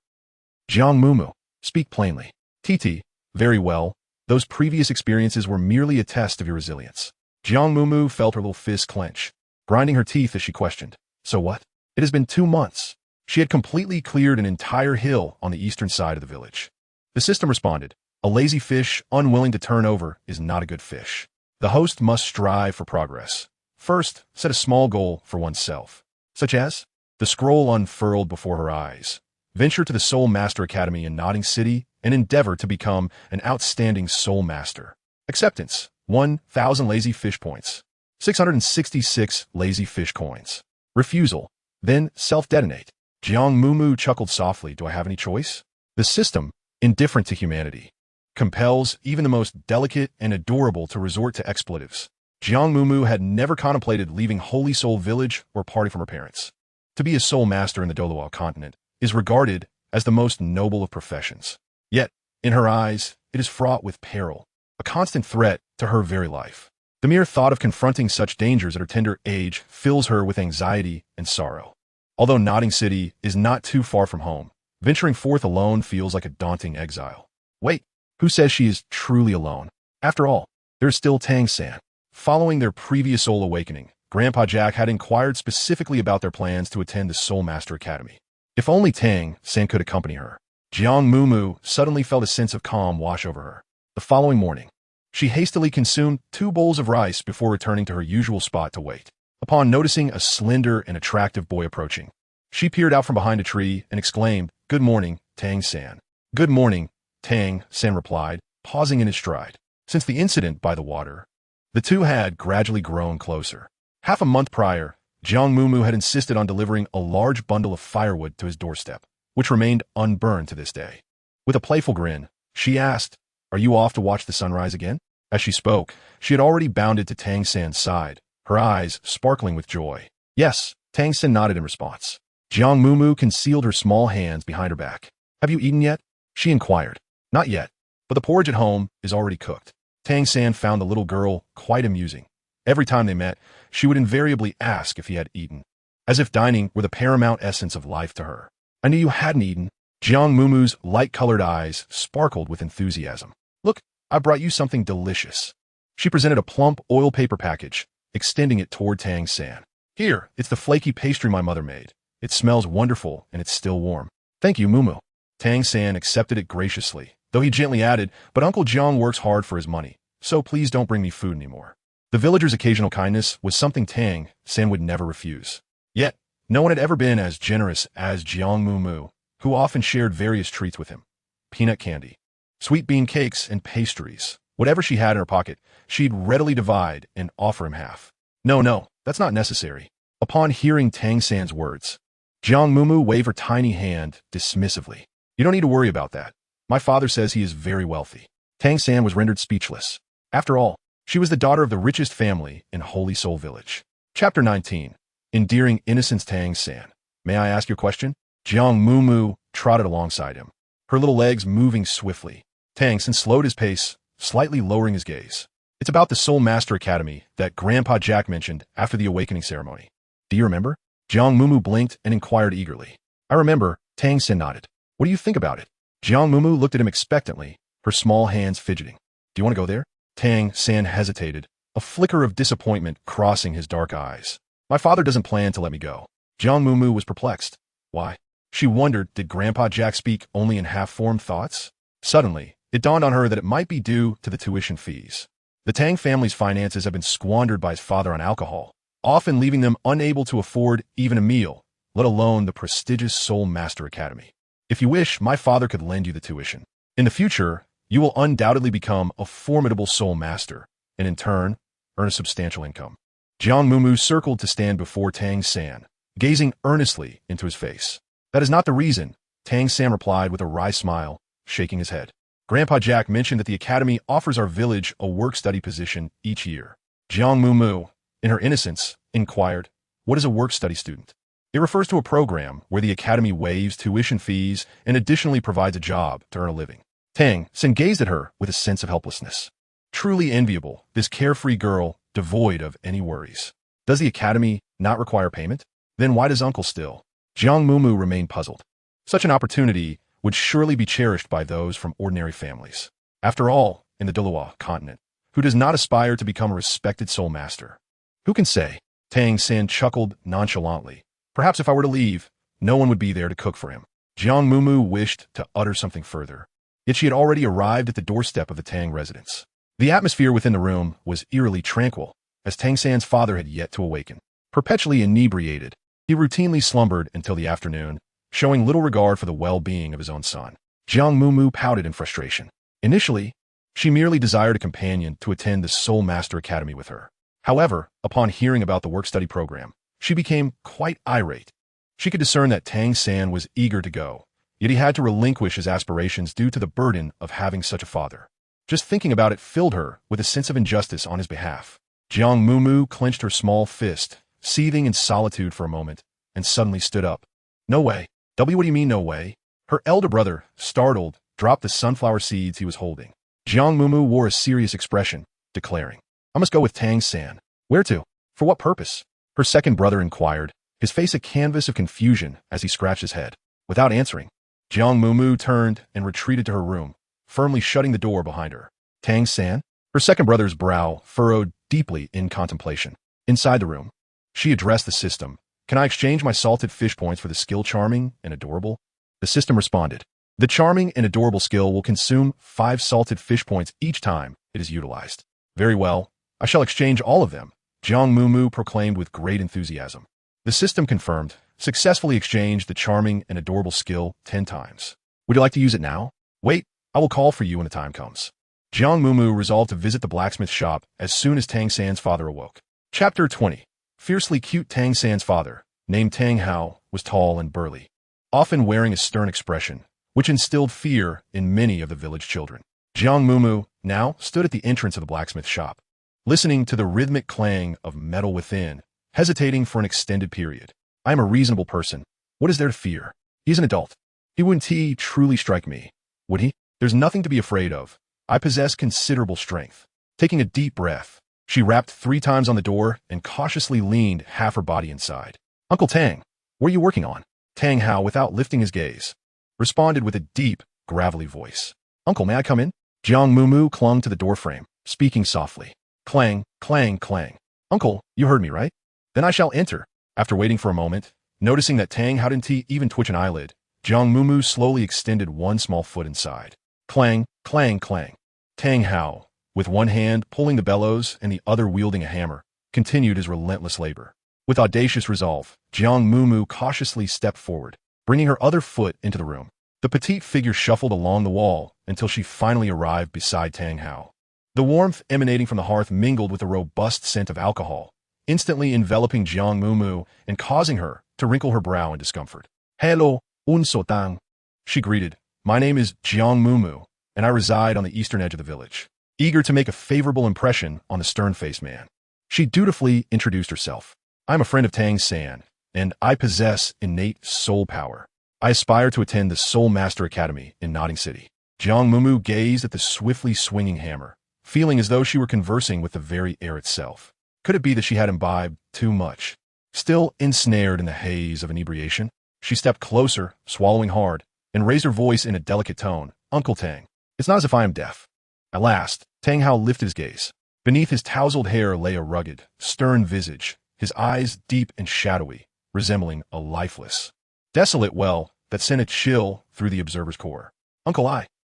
Jiang Mumu, speak plainly. Titi, very well. Those previous experiences were merely a test of your resilience. Jiang Mumu felt her little fist clench, grinding her teeth as she questioned. So what? It has been 2 months. She had completely cleared an entire hill on the eastern side of the village. The system responded, a lazy fish unwilling to turn over is not a good fish. The host must strive for progress. First, set a small goal for oneself, such as the scroll unfurled before her eyes. Venture to the Soul Master Academy in Nodding City and endeavor to become an outstanding Soul Master. Acceptance, 1,000 lazy fish points, 666 lazy fish coins. Refusal, then self-detonate. Jiang Mumu chuckled softly. Do I have any choice? The system, indifferent to humanity, compels even the most delicate and adorable to resort to expletives. Jiang Mumu had never contemplated leaving Holy Soul Village or parting from her parents. To be a soul master in the Douluo continent is regarded as the most noble of professions. Yet, in her eyes, it is fraught with peril, a constant threat to her very life. The mere thought of confronting such dangers at her tender age fills her with anxiety and sorrow. Although Nodding City is not too far from home, venturing forth alone feels like a daunting exile. Wait, who says she is truly alone? After all, there is still Tang-san. Following their previous soul awakening, Grandpa Jack had inquired specifically about their plans to attend the Soul Master Academy. If only Tang-san could accompany her. Jiang Mumu suddenly felt a sense of calm wash over her. The following morning, she hastily consumed 2 bowls of rice before returning to her usual spot to wait. Upon noticing a slender and attractive boy approaching, she peered out from behind a tree and exclaimed, "Good morning, Tang-san." "Good morning," Tang-san replied, pausing in his stride. Since the incident by the water, the two had gradually grown closer. Half a month prior, Jiang Mumu had insisted on delivering a large bundle of firewood to his doorstep, which remained unburned to this day. With a playful grin, she asked, "Are you off to watch the sunrise again?" As she spoke, she had already bounded to Tang San's side, her eyes sparkling with joy. "Yes," Tang San nodded in response. Jiang Mumu concealed her small hands behind her back. "Have you eaten yet?" she inquired. "Not yet, but the porridge at home is already cooked." Tang San found the little girl quite amusing. Every time they met, she would invariably ask if he had eaten, as if dining were the paramount essence of life to her. "I knew you hadn't eaten." Jiang Mumu's light-colored eyes sparkled with enthusiasm. "Look, I brought you something delicious." She presented a plump oil paper package, extending it toward Tang San. "Here, it's the flaky pastry my mother made. It smells wonderful and it's still warm." "Thank you, Mumu." Tang San accepted it graciously, though he gently added, "But Uncle Jiang works hard for his money, so please don't bring me food anymore." The villager's occasional kindness was something Tang San would never refuse. Yet, no one had ever been as generous as Jiang Mumu, who often shared various treats with him. Peanut candy, sweet bean cakes, and pastries. Whatever she had in her pocket, she'd readily divide and offer him half. No, that's not necessary." Upon hearing Tang San's words, Jiang Mumu waved her tiny hand dismissively. "You don't need to worry about that. My father says he is very wealthy." Tang San was rendered speechless. After all, she was the daughter of the richest family in Holy Soul Village. Chapter 19. Endearing Innocence. Tang San, "May I ask your question?" Jiang Mumu trotted alongside him, her little legs moving swiftly. Tang San slowed his pace, slightly lowering his gaze. "It's about the Soul Master Academy that Grandpa Jack mentioned after the awakening ceremony. Do you remember?" Jiang Mumu blinked and inquired eagerly. "I remember," Tang San nodded. "What do you think about it?" Jiang Mumu looked at him expectantly, her small hands fidgeting. "Do you want to go there?" Tang San hesitated, a flicker of disappointment crossing his dark eyes. "My father doesn't plan to let me go." Jiang Mumu was perplexed. Why? She wondered, did Grandpa Jack speak only in half-formed thoughts? Suddenly, it dawned on her that it might be due to the tuition fees. The Tang family's finances had been squandered by his father on alcohol, often leaving them unable to afford even a meal, let alone the prestigious Soul Master Academy. "If you wish, my father could lend you the tuition. In the future, you will undoubtedly become a formidable Soul Master, and in turn, earn a substantial income." Jiang Mumu circled to stand before Tang San, gazing earnestly into his face. "That is not the reason," Tang San replied with a wry smile, shaking his head. "Grandpa Jack mentioned that the academy offers our village a work-study position each year." Jiang Mumu, in her innocence, inquired, "What is a work-study student?" "It refers to a program where the academy waives tuition fees and additionally provides a job to earn a living." Tang San gazed at her with a sense of helplessness. Truly enviable, this carefree girl, devoid of any worries. Does the academy not require payment? Then why does Uncle still? Jiang Mumu remained puzzled. Such an opportunity would surely be cherished by those from ordinary families. After all, in the Douluo continent, who does not aspire to become a respected soul master? Who can say? Tang San chuckled nonchalantly. Perhaps if I were to leave, no one would be there to cook for him. Jiang Mumu wished to utter something further, yet she had already arrived at the doorstep of the Tang residence. The atmosphere within the room was eerily tranquil, as Tang San's father had yet to awaken. Perpetually inebriated, he routinely slumbered until the afternoon, showing little regard for the well-being of his own son. Jiang Mumu pouted in frustration. Initially, she merely desired a companion to attend the Soul Master Academy with her. However, upon hearing about the work-study program, she became quite irate. She could discern that Tang San was eager to go, yet he had to relinquish his aspirations due to the burden of having such a father. Just thinking about it filled her with a sense of injustice on his behalf. Jiang Mumu clenched her small fist, seething in solitude for a moment, and suddenly stood up. "No way." "What do you mean, no way?" Her elder brother, startled, dropped the sunflower seeds he was holding. Jiang Mumu wore a serious expression, declaring, "I must go with Tang San." "Where to? For what purpose?" her second brother inquired, his face a canvas of confusion as he scratched his head. Without answering, Jiang Mumu turned and retreated to her room, firmly shutting the door behind her. "Tang San?" Her second brother's brow furrowed deeply in contemplation. Inside the room, she addressed the system. "Can I exchange my salted fish points for the skill Charming and Adorable?" The system responded. "The Charming and Adorable skill will consume 5 salted fish points each time it is utilized." "Very well, I shall exchange all of them," Jiang Mumu proclaimed with great enthusiasm. The system confirmed, "Successfully exchanged the Charming and Adorable skill 10 times. Would you like to use it now?" "Wait, I will call for you when the time comes." Jiang Mumu resolved to visit the blacksmith shop as soon as Tang San's father awoke. Chapter 20. Fiercely cute Tang San's father, named Tang Hao, was tall and burly, often wearing a stern expression, which instilled fear in many of the village children. Jiang Mumu now stood at the entrance of the blacksmith shop, listening to the rhythmic clang of metal within, hesitating for an extended period. I am a reasonable person. What is there to fear? He's an adult. He wouldn't truly strike me, would he? There's nothing to be afraid of. I possess considerable strength. Taking a deep breath, she rapped 3 times on the door and cautiously leaned half her body inside. Uncle Tang, what are you working on? Tang Hao, without lifting his gaze, responded with a deep, gravelly voice. Uncle, may I come in? Jiang Mumu clung to the doorframe, speaking softly. Clang, clang, clang. Uncle, you heard me, right? Then I shall enter. After waiting for a moment, noticing that Tang Hao didn't even twitch an eyelid, Jiang Mumu slowly extended one small foot inside. Clang, clang, clang. Tang Hao, with one hand pulling the bellows and the other wielding a hammer, continued his relentless labor. With audacious resolve, Jiang Mumu cautiously stepped forward, bringing her other foot into the room. The petite figure shuffled along the wall until she finally arrived beside Tang Hao. The warmth emanating from the hearth mingled with the robust scent of alcohol, instantly enveloping Jiang Mumu and causing her to wrinkle her brow in discomfort. Hello, unso tang, she greeted. My name is Jiang Mumu, and I reside on the eastern edge of the village. Eager to make a favorable impression on the stern-faced man, she dutifully introduced herself. I'm a friend of Tang San, and I possess innate soul power. I aspire to attend the Soul Master Academy in Nodding City. Jiang Mumu gazed at the swiftly swinging hammer, feeling as though she were conversing with the very air itself. Could it be that she had imbibed too much? Still ensnared in the haze of inebriation, she stepped closer, swallowing hard, and raised her voice in a delicate tone. Uncle Tang, it's not as if I am deaf. At last, Tang Hao lifted his gaze. Beneath his tousled hair lay a rugged, stern visage, his eyes deep and shadowy, resembling a lifeless, desolate well that sent a chill through the observer's core. Uncle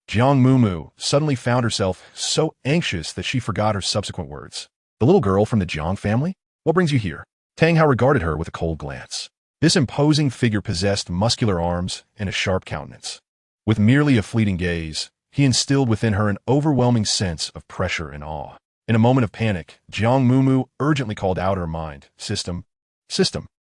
Jiang Mumu suddenly found herself so anxious that she forgot her subsequent words. The little girl from the Jiang family? What brings you here? Tang Hao regarded her with a cold glance. This imposing figure possessed muscular arms and a sharp countenance. With merely a fleeting gaze, he instilled within her an overwhelming sense of pressure and awe. In a moment of panic, Jiang Mumu urgently called out her mind. System,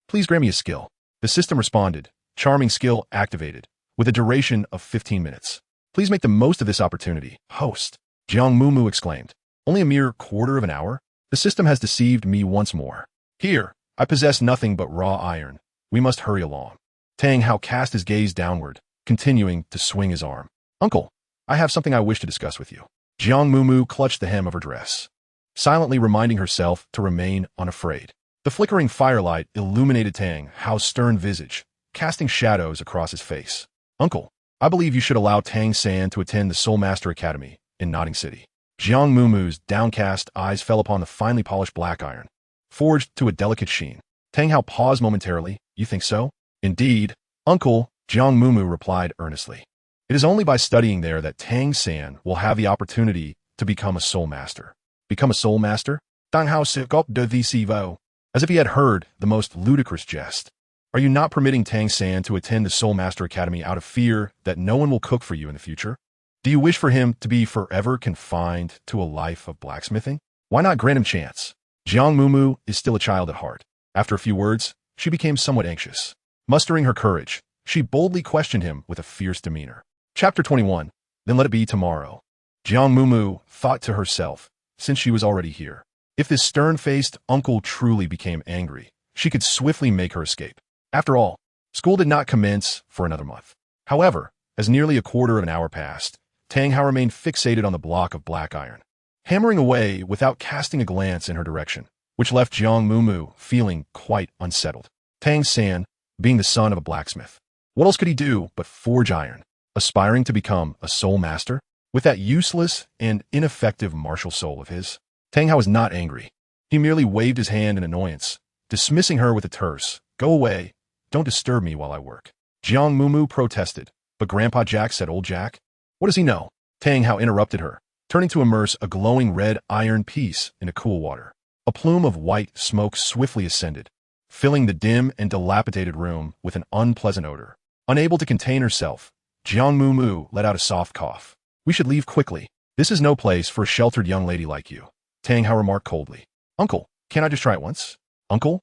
please grant me a skill. The system responded. Charming skill activated, with a duration of 15 minutes. Please make the most of this opportunity. Host, Jiang Mumu exclaimed. Only a mere quarter of an hour? The system has deceived me once more. Here, I possess nothing but raw iron. We must hurry along. Tang Hao cast his gaze downward, continuing to swing his arm. Uncle, I have something I wish to discuss with you. Jiang Mumu clutched the hem of her dress, silently reminding herself to remain unafraid. The flickering firelight illuminated Tang Hao's stern visage, casting shadows across his face. Uncle, I believe you should allow Tang San to attend the Soul Master Academy in Nodding City. Jiang Mumu's downcast eyes fell upon the finely polished black iron, forged to a delicate sheen. Tang Hao paused momentarily. You think so? Indeed, Uncle, Jiang Mumu replied earnestly. It is only by studying there that Tang San will have the opportunity to become a soul master. Become a soul master? Tang Hao sikop de visivo, as if he had heard the most ludicrous jest. Are you not permitting Tang San to attend the Soul Master Academy out of fear that no one will cook for you in the future? Do you wish for him to be forever confined to a life of blacksmithing? Why not grant him chance? Jiang Mumu is still a child at heart. After a few words, she became somewhat anxious. Mustering her courage, she boldly questioned him with a fierce demeanor. Chapter 21. Then let it be tomorrow. Jiang Mumu thought to herself, since she was already here, if this stern-faced uncle truly became angry, she could swiftly make her escape. After all, school did not commence for another month. However, as nearly a quarter of an hour passed, Tang Hao remained fixated on the block of black iron, hammering away without casting a glance in her direction, which left Jiang Mumu feeling quite unsettled. Tang San, being the son of a blacksmith, what else could he do but forge iron? Aspiring to become a soul master? With that useless and ineffective martial soul of his? Tang Hao was not angry. He merely waved his hand in annoyance, dismissing her with a terse, "Go away. Don't disturb me while I work." Jiang Mumu protested, but Grandpa Jack said, "Old Jack, what does he know?" Tang Hao interrupted her, turning to immerse a glowing red iron piece into cool water. A plume of white smoke swiftly ascended, filling the dim and dilapidated room with an unpleasant odor. Unable to contain herself, Jiang Mumu let out a soft cough. "We should leave quickly." This is no place for a sheltered young lady like you, Tang Hao remarked coldly. Uncle, can't I just try it once? Uncle?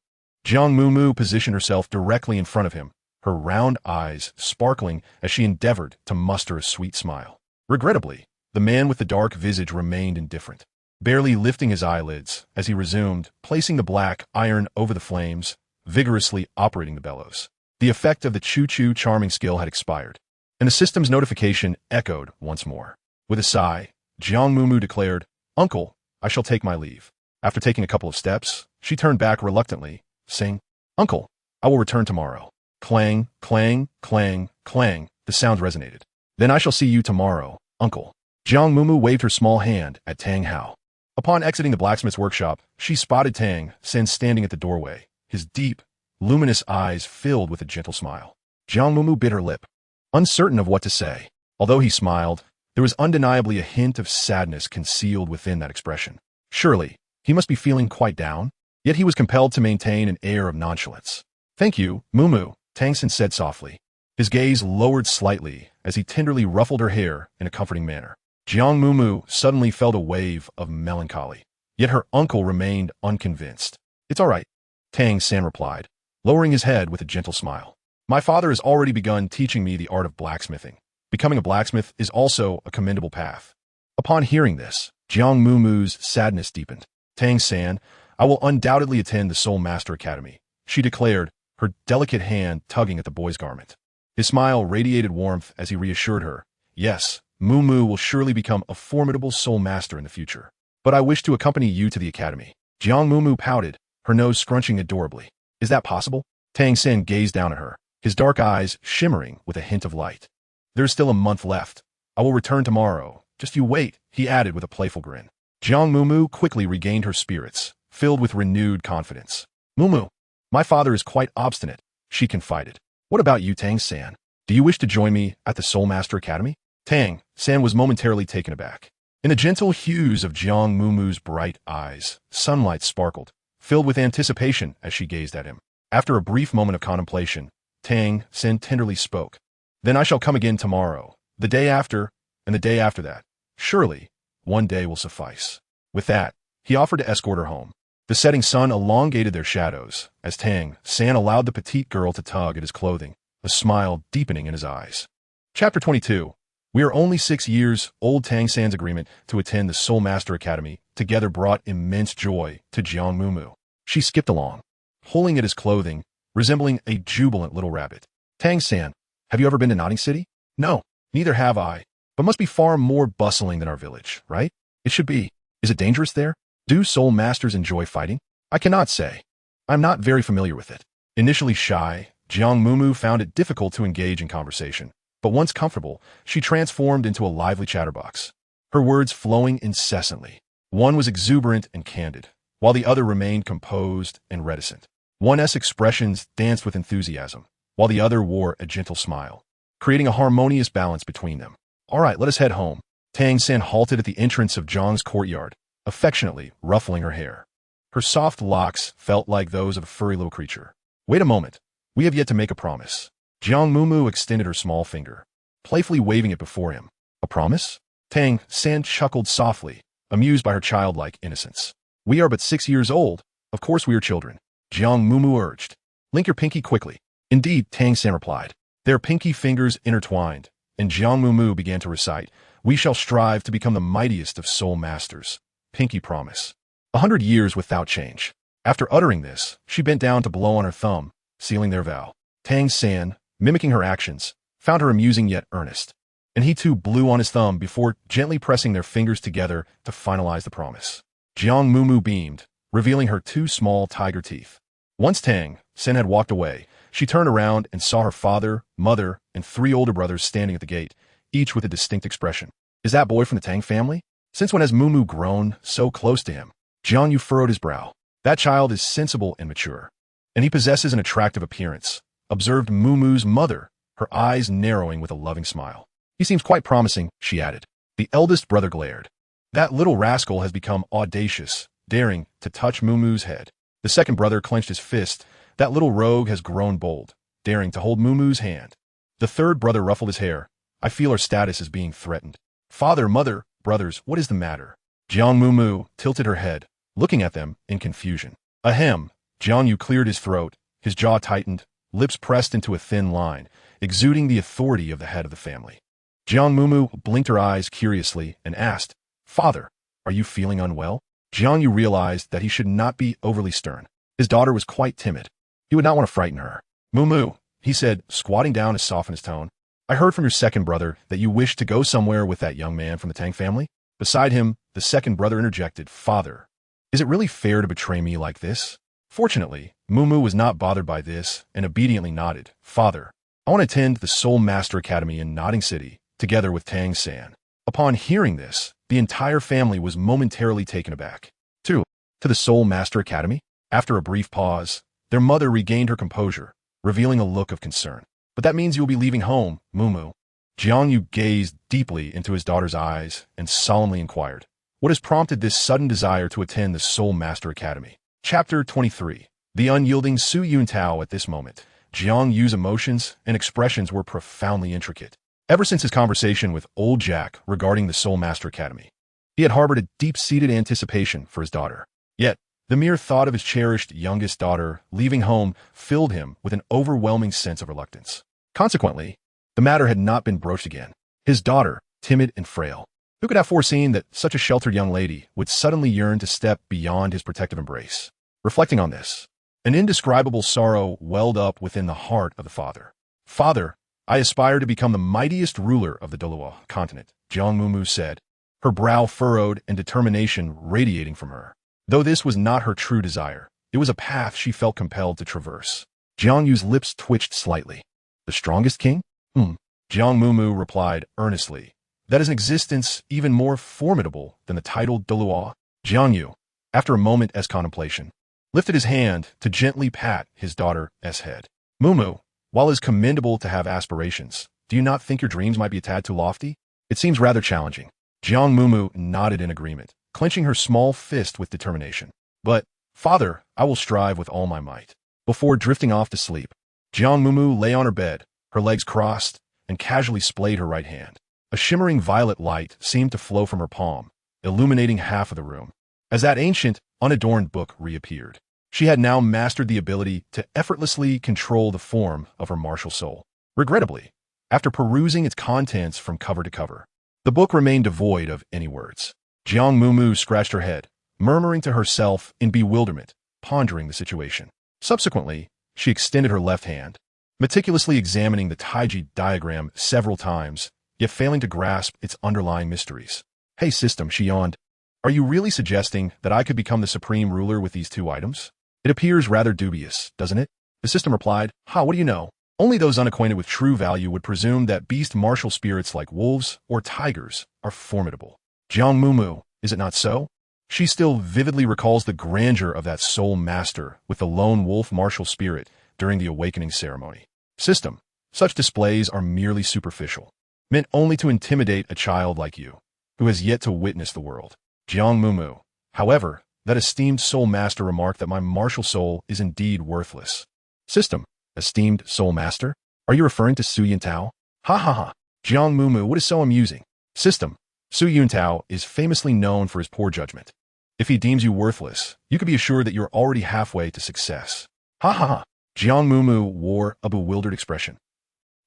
Jiang Mumu positioned herself directly in front of him, her round eyes sparkling as she endeavored to muster a sweet smile. Regrettably, the man with the dark visage remained indifferent, barely lifting his eyelids as he resumed, placing the black iron over the flames, vigorously operating the bellows. The effect of the choo-choo charming skill had expired, and the system's notification echoed once more. With a sigh, Jiang Mumu declared, Uncle, I shall take my leave. After taking a couple of steps, she turned back reluctantly, saying, Uncle, I will return tomorrow. Clang, clang, clang, clang, the sound resonated. Then I shall see you tomorrow, Uncle. Jiang Mumu waved her small hand at Tang Hao. Upon exiting the blacksmith's workshop, she spotted Tang Sen standing at the doorway, his deep, luminous eyes filled with a gentle smile. Jiang Mumu bit her lip, uncertain of what to say. Although he smiled, there was undeniably a hint of sadness concealed within that expression. Surely, he must be feeling quite down, yet he was compelled to maintain an air of nonchalance. Thank you, Mumu, Tang Sen said softly. His gaze lowered slightly as he tenderly ruffled her hair in a comforting manner. Jiang Mumu suddenly felt a wave of melancholy, yet her uncle remained unconvinced. It's all right, Tang Sen replied, lowering his head with a gentle smile. My father has already begun teaching me the art of blacksmithing. Becoming a blacksmith is also a commendable path. Upon hearing this, Jiang Mumu's sadness deepened. Tang San, I will undoubtedly attend the Soul Master Academy, she declared, her delicate hand tugging at the boy's garment. His smile radiated warmth as he reassured her. Yes, Mumu will surely become a formidable soul master in the future. But I wish to accompany you to the academy. Jiang Mumu pouted, her nose scrunching adorably. Is that possible? Tang Sen gazed down at her, his dark eyes shimmering with a hint of light. There's still a month left. I will return tomorrow. Just you wait, he added with a playful grin. Jiang Mumu quickly regained her spirits, filled with renewed confidence. Mumu, my father is quite obstinate, she confided. What about you, Tang San? Do you wish to join me at the Soul Master Academy? Tang San was momentarily taken aback. In the gentle hues of Jiang Mumu's bright eyes, sunlight sparkled, filled with anticipation as she gazed at him. After a brief moment of contemplation, Tang San tenderly spoke. Then I shall come again tomorrow, the day after, and the day after that. Surely, one day will suffice. With that, he offered to escort her home. The setting sun elongated their shadows, as Tang San allowed the petite girl to tug at his clothing, a smile deepening in his eyes. Chapter 22. We are only 6 years old. Tang San's agreement to attend the Soul Master Academy together brought immense joy to Jiang Mumu. She skipped along, pulling at his clothing, resembling a jubilant little rabbit. Tang San, have you ever been to Notting City? No, neither have I, but must be far more bustling than our village, right? It should be. Is it dangerous there? Do soul masters enjoy fighting? I cannot say. I'm not very familiar with it. Initially shy, Jiang Mumu found it difficult to engage in conversation, but once comfortable, she transformed into a lively chatterbox, her words flowing incessantly. One was exuberant and candid, while the other remained composed and reticent. One's expressions danced with enthusiasm, while the other wore a gentle smile, creating a harmonious balance between them. All right, let us head home. Tang San halted at the entrance of Zhang's courtyard, affectionately ruffling her hair. Her soft locks felt like those of a furry little creature. Wait a moment. We have yet to make a promise. Jiang Mumu extended her small finger, playfully waving it before him. A promise? Tang San chuckled softly, amused by her childlike innocence. We are but 6 years old. Of course we are children. Jiang Mumu urged. Link your pinky quickly. Indeed, Tang San replied. Their pinky fingers intertwined, and Jiang Mumu began to recite, We shall strive to become the mightiest of soul masters. Pinky promise. 100 years without change. After uttering this, she bent down to blow on her thumb, sealing their vow. Tang San, mimicking her actions, found her amusing yet earnest, and he too blew on his thumb before gently pressing their fingers together to finalize the promise. Jiang Mumu beamed, revealing her 2 small tiger teeth. Once Tang San had walked away, she turned around and saw her father, mother, and 3 older brothers standing at the gate, each with a distinct expression. Is that boy from the Tang family? Since when has Mumu grown so close to him? Jiang Yu furrowed his brow. That child is sensible and mature, and he possesses an attractive appearance, observed Mumu's mother, her eyes narrowing with a loving smile. He seems quite promising, she added. The eldest brother glared. That little rascal has become audacious, daring to touch Mumu's head. The second brother clenched his fist. That little rogue has grown bold, daring to hold Mumu's hand. The third brother ruffled his hair. I feel our status is being threatened. Father, mother, Brothers, what is the matter? Jiang Mumu tilted her head, looking at them in confusion. Ahem. Jiang Yu cleared his throat, his jaw tightened, lips pressed into a thin line, exuding the authority of the head of the family. Jiang Mumu blinked her eyes curiously and asked, Father, are you feeling unwell? Jiang Yu realized that he should not be overly stern. His daughter was quite timid. He would not want to frighten her. Mumu, he said, squatting down to soften his tone. I heard from your second brother that you wished to go somewhere with that young man from the Tang family. Beside him, the second brother interjected, Father, is it really fair to betray me like this? Fortunately, Mumu was not bothered by this and obediently nodded. Father, I want to attend the Soul Master Academy in Nodding City, together with Tang San. Upon hearing this, the entire family was momentarily taken aback. To the Soul Master Academy? After a brief pause, their mother regained her composure, revealing a look of concern. But that means you will be leaving home, Mumu. Jiang Yu gazed deeply into his daughter's eyes and solemnly inquired, what has prompted this sudden desire to attend the Soul Master Academy? Chapter 23. The unyielding Su Yuntao. At this moment, Jiang Yu's emotions and expressions were profoundly intricate. Ever since his conversation with old Jack regarding the Soul Master Academy, he had harbored a deep-seated anticipation for his daughter. Yet, the mere thought of his cherished youngest daughter leaving home filled him with an overwhelming sense of reluctance. Consequently, the matter had not been broached again. His daughter, timid and frail. Who could have foreseen that such a sheltered young lady would suddenly yearn to step beyond his protective embrace? Reflecting on this, an indescribable sorrow welled up within the heart of the father. Father, I aspire to become the mightiest ruler of the Douluo continent, Jiang Mumu said, her brow furrowed and determination radiating from her. Though this was not her true desire, it was a path she felt compelled to traverse. Jiang Yu's lips twitched slightly. The strongest king? Jiang Mumu replied earnestly. That is an existence even more formidable than the title Douluo. Jiang Yu, after a moment as contemplation, lifted his hand to gently pat his daughter's head. Mumu, while it is commendable to have aspirations, do you not think your dreams might be a tad too lofty? It seems rather challenging. Jiang Mumu nodded in agreement, clenching her small fist with determination. But, Father, I will strive with all my might. Before drifting off to sleep, Jiang Mumu lay on her bed, her legs crossed, and casually splayed her right hand. A shimmering violet light seemed to flow from her palm, illuminating half of the room. As that ancient, unadorned book reappeared, she had now mastered the ability to effortlessly control the form of her martial soul. Regrettably, after perusing its contents from cover to cover, the book remained devoid of any words. Jiang Mumu scratched her head, murmuring to herself in bewilderment, pondering the situation. Subsequently, she extended her left hand, meticulously examining the Taiji diagram several times, yet failing to grasp its underlying mysteries. Hey system, she yawned. Are you really suggesting that I could become the supreme ruler with these two items? It appears rather dubious, doesn't it? The system replied, what do you know? Only those unacquainted with true value would presume that beast martial spirits like wolves or tigers are formidable. Jiang Mumu, is it not so? She still vividly recalls the grandeur of that soul master with the lone wolf martial spirit during the awakening ceremony. System, such displays are merely superficial, meant only to intimidate a child like you, who has yet to witness the world. Jiang Mumu, however, that esteemed soul master remarked that my martial soul is indeed worthless. System, esteemed soul master? Are you referring to Su Yuntao? Ha ha ha. Jiang Mumu, what is so amusing? System, Su Yuntao is famously known for his poor judgment. If he deems you worthless, you can be assured that you're already halfway to success. Ha ha ha. Jiang Mumu wore a bewildered expression.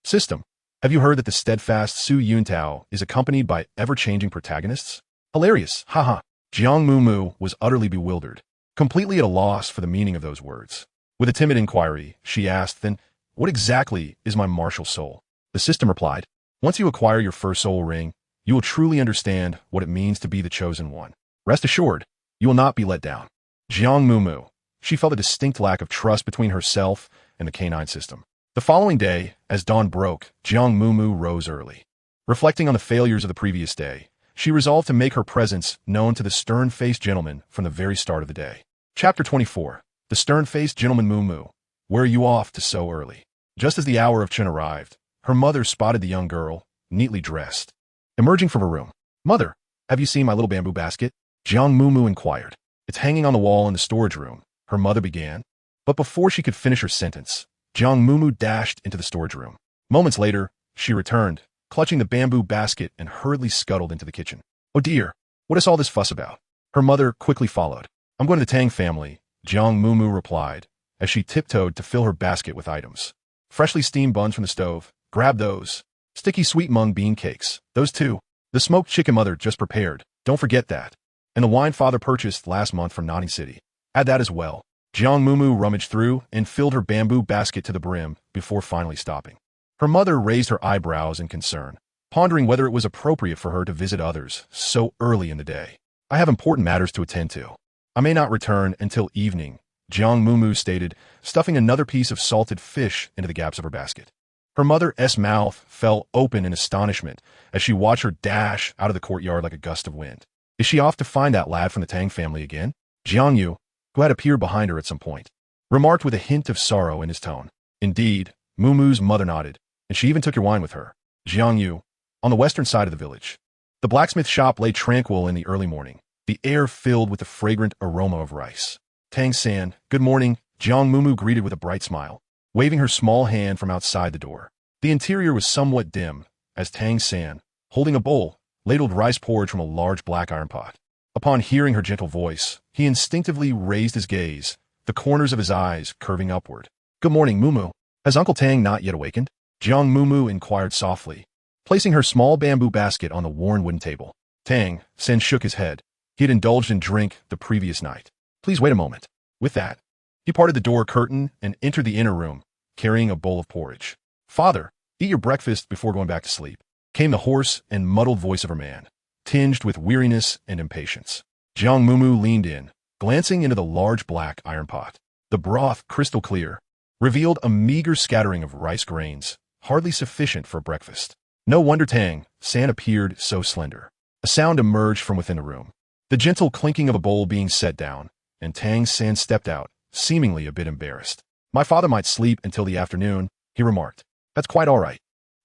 System, have you heard that the steadfast Su Yuntao is accompanied by ever-changing protagonists? Hilarious, haha. Jiang Mumu was utterly bewildered, completely at a loss for the meaning of those words. With a timid inquiry, she asked, then, what exactly is my martial soul? The system replied, once you acquire your first soul ring, you will truly understand what it means to be the chosen one. Rest assured, you will not be let down. Jiang Mumu, she felt a distinct lack of trust between herself and the canine system. The following day, as dawn broke, Jiang Mumu rose early. Reflecting on the failures of the previous day, she resolved to make her presence known to the stern-faced gentleman from the very start of the day. Chapter 24. The stern-faced gentleman Mumu. Where are you off to so early? Just as the hour of Chen arrived, her mother spotted the young girl, neatly dressed, emerging from her room. Mother, have you seen my little bamboo basket? Jiang Mumu inquired. It's hanging on the wall in the storage room, her mother began. But before she could finish her sentence, Jiang Mumu dashed into the storage room. Moments later, she returned, clutching the bamboo basket and hurriedly scuttled into the kitchen. Oh dear, what is all this fuss about? Her mother quickly followed. I'm going to the Tang family, Jiang Mumu replied, as she tiptoed to fill her basket with items. Freshly steamed buns from the stove. Grab those. Sticky sweet mung bean cakes. Those too. The smoked chicken mother just prepared. Don't forget that. And the wine father purchased last month from Nani City. Add that as well. Jiang Mumu rummaged through and filled her bamboo basket to the brim before finally stopping. Her mother raised her eyebrows in concern, pondering whether it was appropriate for her to visit others so early in the day. I have important matters to attend to. I may not return until evening, Jiang Mumu stated, stuffing another piece of salted fish into the gaps of her basket. Her mother's mouth fell open in astonishment as she watched her dash out of the courtyard like a gust of wind. Is she off to find that lad from the Tang family again? Jiang Yu, who had appeared behind her at some point, remarked with a hint of sorrow in his tone. Indeed, Mumu's mother nodded, and she even took your wine with her. Jiang Yu, on the western side of the village. The blacksmith shop lay tranquil in the early morning, the air filled with the fragrant aroma of rice. Tang San, good morning, Jiang Mumu greeted with a bright smile, waving her small hand from outside the door. The interior was somewhat dim, as Tang San, holding a bowl, ladled rice porridge from a large black iron pot. Upon hearing her gentle voice, he instinctively raised his gaze, the corners of his eyes curving upward. Good morning, Mumu. Has Uncle Tang not yet awakened? Jiang Mumu inquired softly, placing her small bamboo basket on the worn wooden table. Tang San shook his head. He had indulged in drink the previous night. Please wait a moment. With that, he parted the door curtain and entered the inner room, carrying a bowl of porridge. Father, eat your breakfast before going back to sleep, came the hoarse and muddled voice of her man, tinged with weariness and impatience. Jiang Mumu leaned in, glancing into the large black iron pot. The broth, crystal clear, revealed a meager scattering of rice grains, hardly sufficient for breakfast. No wonder Tang San appeared so slender. A sound emerged from within the room, the gentle clinking of a bowl being set down, and Tang San stepped out, seemingly a bit embarrassed. My father might sleep until the afternoon, he remarked. That's quite all right.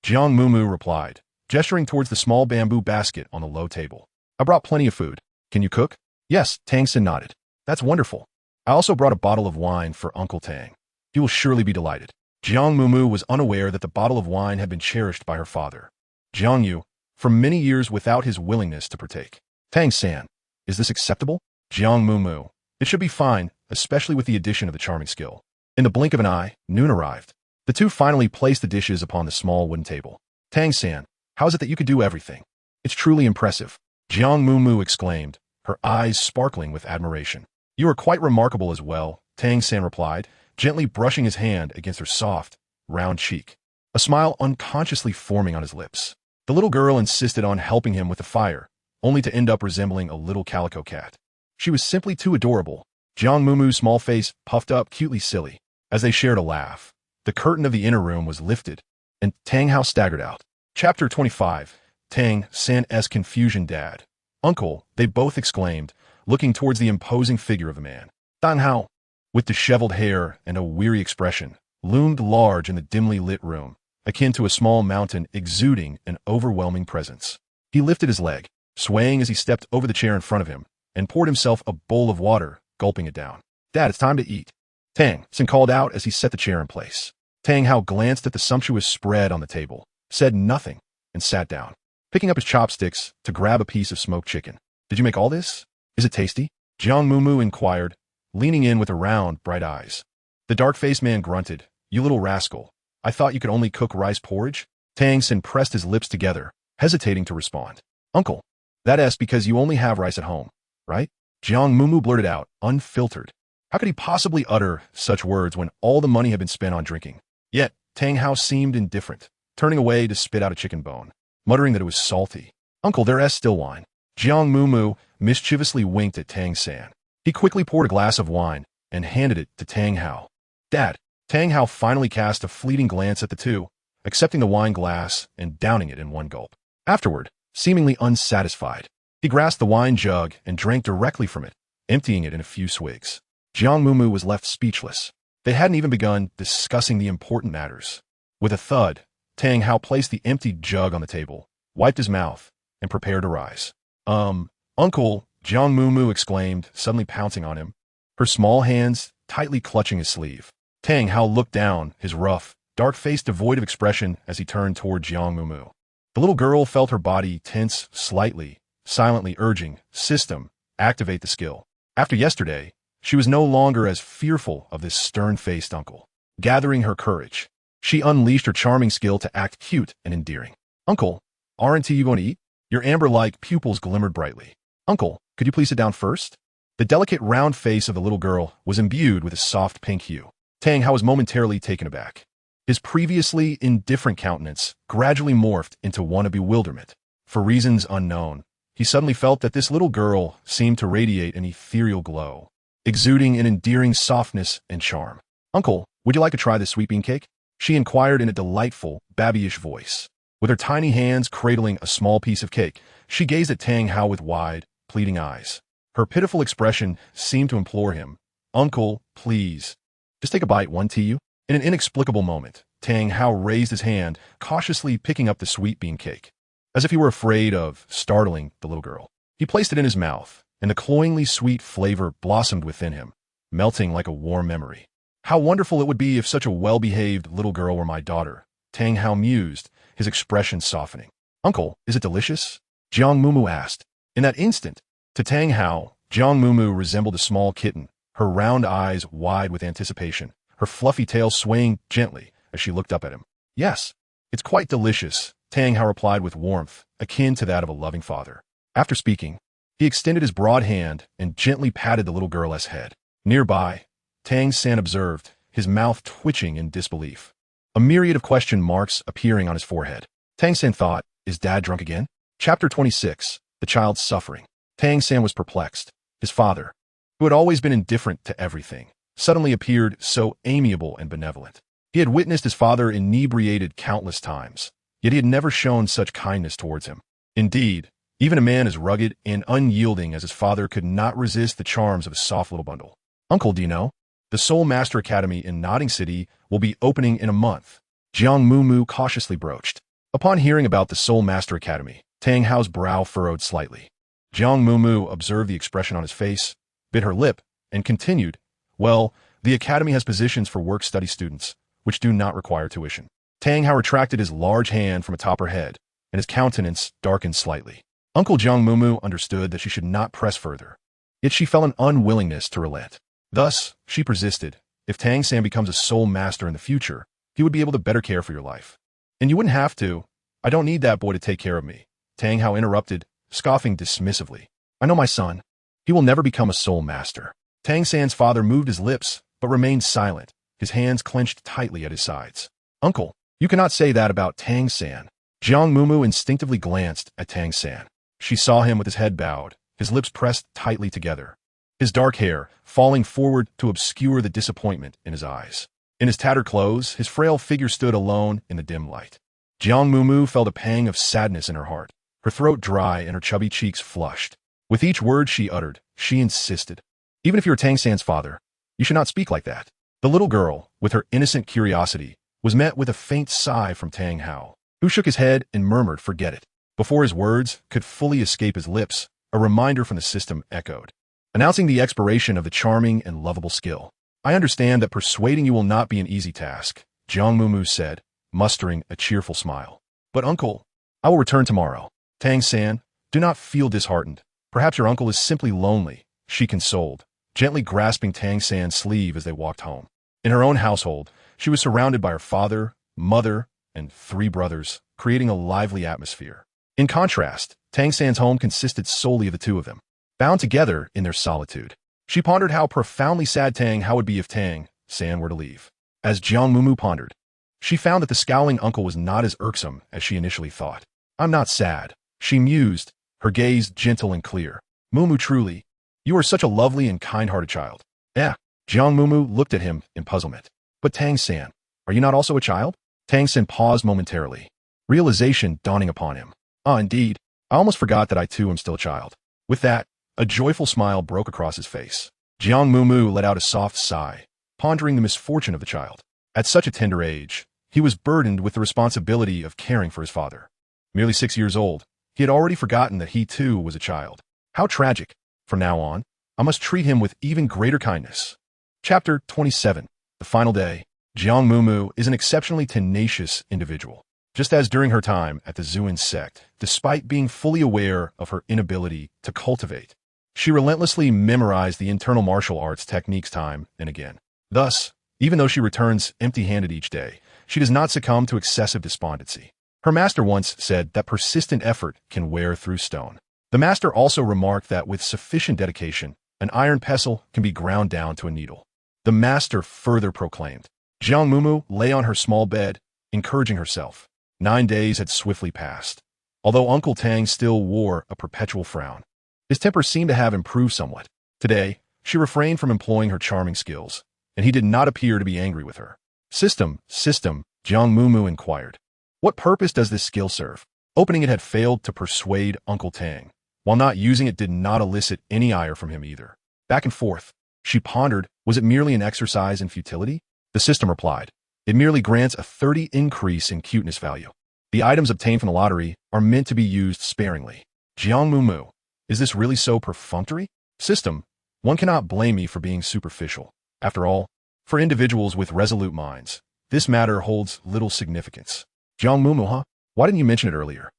Jiang Mumu replied, gesturing towards the small bamboo basket on the low table. I brought plenty of food. Can you cook? Yes, Tang San nodded. That's wonderful. I also brought a bottle of wine for Uncle Tang. He will surely be delighted. Jiang Mumu was unaware that the bottle of wine had been cherished by her father, Jiang Yu, for many years without his willingness to partake. Tang San, is this acceptable? Jiang Mumu. It should be fine, especially with the addition of the charming skill. In the blink of an eye, noon arrived. The two finally placed the dishes upon the small wooden table. Tang San, how is it that you could do everything? It's truly impressive, Jiang Mumu exclaimed, her eyes sparkling with admiration. You are quite remarkable as well, Tang San replied, gently brushing his hand against her soft, round cheek, a smile unconsciously forming on his lips. The little girl insisted on helping him with the fire, only to end up resembling a little calico cat. She was simply too adorable. Jiang Mumu's small face puffed up cutely silly. As they shared a laugh, the curtain of the inner room was lifted, and Tang Hao staggered out. Chapter 25. Tang San's confusion. Dad. Uncle, they both exclaimed, looking towards the imposing figure of a man. Tang Hao, with disheveled hair and a weary expression, loomed large in the dimly lit room, akin to a small mountain exuding an overwhelming presence. He lifted his leg, swaying as he stepped over the chair in front of him, and poured himself a bowl of water, gulping it down. Dad, it's time to eat. Tang San called out as he set the chair in place. Tang Hao glanced at the sumptuous spread on the table, said nothing, and sat down, picking up his chopsticks to grab a piece of smoked chicken. Did you make all this? Is it tasty? Jiang Mumu inquired, leaning in with her round, bright eyes. The dark-faced man grunted. You little rascal. I thought you could only cook rice porridge? Tang San pressed his lips together, hesitating to respond. Uncle, that's because you only have rice at home, right? Jiang Mumu blurted out, unfiltered. How could he possibly utter such words when all the money had been spent on drinking? Yet, Tang Hao seemed indifferent, turning away to spit out a chicken bone, muttering that it was salty. Uncle, there's still wine. Jiang Mumu mischievously winked at Tang San. He quickly poured a glass of wine and handed it to Tang Hao. Dad. Tang Hao finally cast a fleeting glance at the two, accepting the wine glass and downing it in one gulp. Afterward, seemingly unsatisfied, he grasped the wine jug and drank directly from it, emptying it in a few swigs. Jiang Mumu was left speechless. They hadn't even begun discussing the important matters. With a thud, Tang Hao placed the empty jug on the table, wiped his mouth, and prepared to rise. Uncle, Jiang Mumu exclaimed, suddenly pouncing on him, her small hands tightly clutching his sleeve. Tang Hao looked down, his rough, dark face devoid of expression as he turned toward Jiang Mumu. The little girl felt her body tense slightly silently urging, "System, activate the skill." After yesterday, she was no longer as fearful of this stern-faced uncle. Gathering her courage, she unleashed her charming skill to act cute and endearing. "Uncle, aren't you going to eat?" Your amber-like pupils glimmered brightly. "Uncle, could you please sit down first?" The delicate round face of the little girl was imbued with a soft pink hue. Tang Hao was momentarily taken aback. His previously indifferent countenance gradually morphed into one of bewilderment. For reasons unknown, he suddenly felt that this little girl seemed to radiate an ethereal glow, exuding an endearing softness and charm. "Uncle, would you like to try this sweet bean cake?" she inquired in a delightful, babyish voice. With her tiny hands cradling a small piece of cake, she gazed at Tang Hao with wide, pleading eyes. Her pitiful expression seemed to implore him, "Uncle, please, just take a bite, won't you?" In an inexplicable moment, Tang Hao raised his hand, cautiously picking up the sweet bean cake. As if he were afraid of startling the little girl, he placed it in his mouth, and the cloyingly sweet flavor blossomed within him, melting like a warm memory. "How wonderful it would be if such a well-behaved little girl were my daughter," Tang Hao mused, his expression softening. "Uncle, is it delicious?" Jiang Mumu asked. In that instant, to Tang Hao, Jiang Mumu resembled a small kitten, her round eyes wide with anticipation, her fluffy tail swaying gently as she looked up at him. "Yes, it's quite delicious," Tang Hao replied with warmth, akin to that of a loving father. After speaking, he extended his broad hand and gently patted the little girl's head. Nearby, Tang San observed, his mouth twitching in disbelief, a myriad of question marks appearing on his forehead. Tang San thought, "Is Dad drunk again?" Chapter 26, The Child's Suffering. Tang San was perplexed. His father, who had always been indifferent to everything, suddenly appeared so amiable and benevolent. He had witnessed his father inebriated countless times, yet he had never shown such kindness towards him. Indeed, even a man as rugged and unyielding as his father could not resist the charms of a soft little bundle. "Uncle, do you know? The Soul Master Academy in Nodding City will be opening in a month," Jiang Mumu cautiously broached. Upon hearing about the Soul Master Academy, Tang Hao's brow furrowed slightly. Jiang Mumu observed the expression on his face, bit her lip, and continued, "Well, the academy has positions for work-study students, which do not require tuition." Tang Hao retracted his large hand from atop her head, and his countenance darkened slightly. Uncle Jiang Mumu understood that she should not press further, yet she felt an unwillingness to relent. Thus, she persisted, "If Tang San becomes a soul master in the future, he would be able to better care for your life. And you wouldn't have to. I don't need that boy to take care of me." Tang Hao interrupted, scoffing dismissively. "I know my son. He will never become a soul master." Tang San's father moved his lips, but remained silent, his hands clenched tightly at his sides. "Uncle, you cannot say that about Tang San." Jiang Mumu instinctively glanced at Tang San. She saw him with his head bowed, his lips pressed tightly together, his dark hair falling forward to obscure the disappointment in his eyes. In his tattered clothes, his frail figure stood alone in the dim light. Jiang Mumu felt a pang of sadness in her heart, her throat dry and her chubby cheeks flushed. With each word she uttered, she insisted, "Even if you're Tang San's father, you should not speak like that." The little girl, with her innocent curiosity, was met with a faint sigh from Tang Hao, who shook his head and murmured, "Forget it." Before his words could fully escape his lips, a reminder from the system echoed, announcing the expiration of the charming and lovable skill. "I understand that persuading you will not be an easy task," Jiang Mumu said, mustering a cheerful smile. "But uncle, I will return tomorrow." "Tang San, do not feel disheartened. Perhaps your uncle is simply lonely," she consoled, gently grasping Tang San's sleeve as they walked home. In her own household, she was surrounded by her father, mother, and 3 brothers, creating a lively atmosphere. In contrast, Tang San's home consisted solely of the 2 of them, bound together in their solitude. She pondered how profoundly sad Tang Hao would be if Tang San were to leave. As Jiang Mumu pondered, she found that the scowling uncle was not as irksome as she initially thought. "I'm not sad," she mused, her gaze gentle and clear. "Mumu, truly, you are such a lovely and kind-hearted child." "Eh?" Jiang Mumu looked at him in puzzlement. "But Tang San, are you not also a child?" Tang San paused momentarily, realization dawning upon him. "Ah, indeed. I almost forgot that I too am still a child." With that, a joyful smile broke across his face. Jiang Mumu let out a soft sigh, pondering the misfortune of the child. At such a tender age, he was burdened with the responsibility of caring for his father. Merely 6 years old, he had already forgotten that he too was a child. How tragic. From now on, I must treat him with even greater kindness. Chapter 27. The Final Day. Jiang Mumu is an exceptionally tenacious individual. just as during her time at the Xuan Sect, despite being fully aware of her inability to cultivate. She relentlessly memorized the internal martial arts techniques time and again. Thus, even though she returns empty-handed each day, she does not succumb to excessive despondency. Her master once said that persistent effort can wear through stone. The master also remarked that with sufficient dedication, an iron pestle can be ground down to a needle. The master further proclaimed. Jiang Mumu lay on her small bed, encouraging herself. 9 days had swiftly passed, although Uncle Tang still wore a perpetual frown. His temper seemed to have improved somewhat. Today, she refrained from employing her charming skills, and he did not appear to be angry with her. System, Jiang Mumu inquired. What purpose does this skill serve? Opening it had failed to persuade Uncle Tang, while not using it did not elicit any ire from him either. Back and forth, she pondered, was it merely an exercise in futility? The system replied, it merely grants a 30 increase in cuteness value. The items obtained from the lottery are meant to be used sparingly. Jiang Mumu, is this really so perfunctory? System, one cannot blame me for being superficial. After all, for individuals with resolute minds, this matter holds little significance. Jiang Mumu, huh? Why didn't you mention it earlier?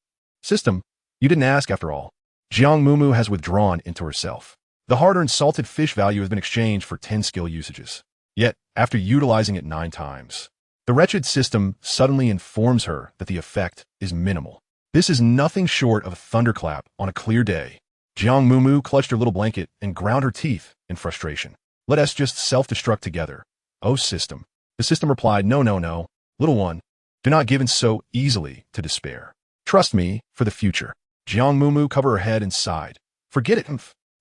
System, you didn't ask after all. Jiang Mumu has withdrawn into herself. The hard-earned salted fish value has been exchanged for 10 skill usages. Yet, after utilizing it 9 times, the wretched system suddenly informs her that the effect is minimal. This is nothing short of a thunderclap on a clear day. Jiang Mumu clutched her little blanket and ground her teeth in frustration. Let us just self-destruct together. Oh, system. The system replied, no, little one. Do not give in so easily to despair. Trust me for the future. Jiang Mumu covered her head and sighed. Forget it.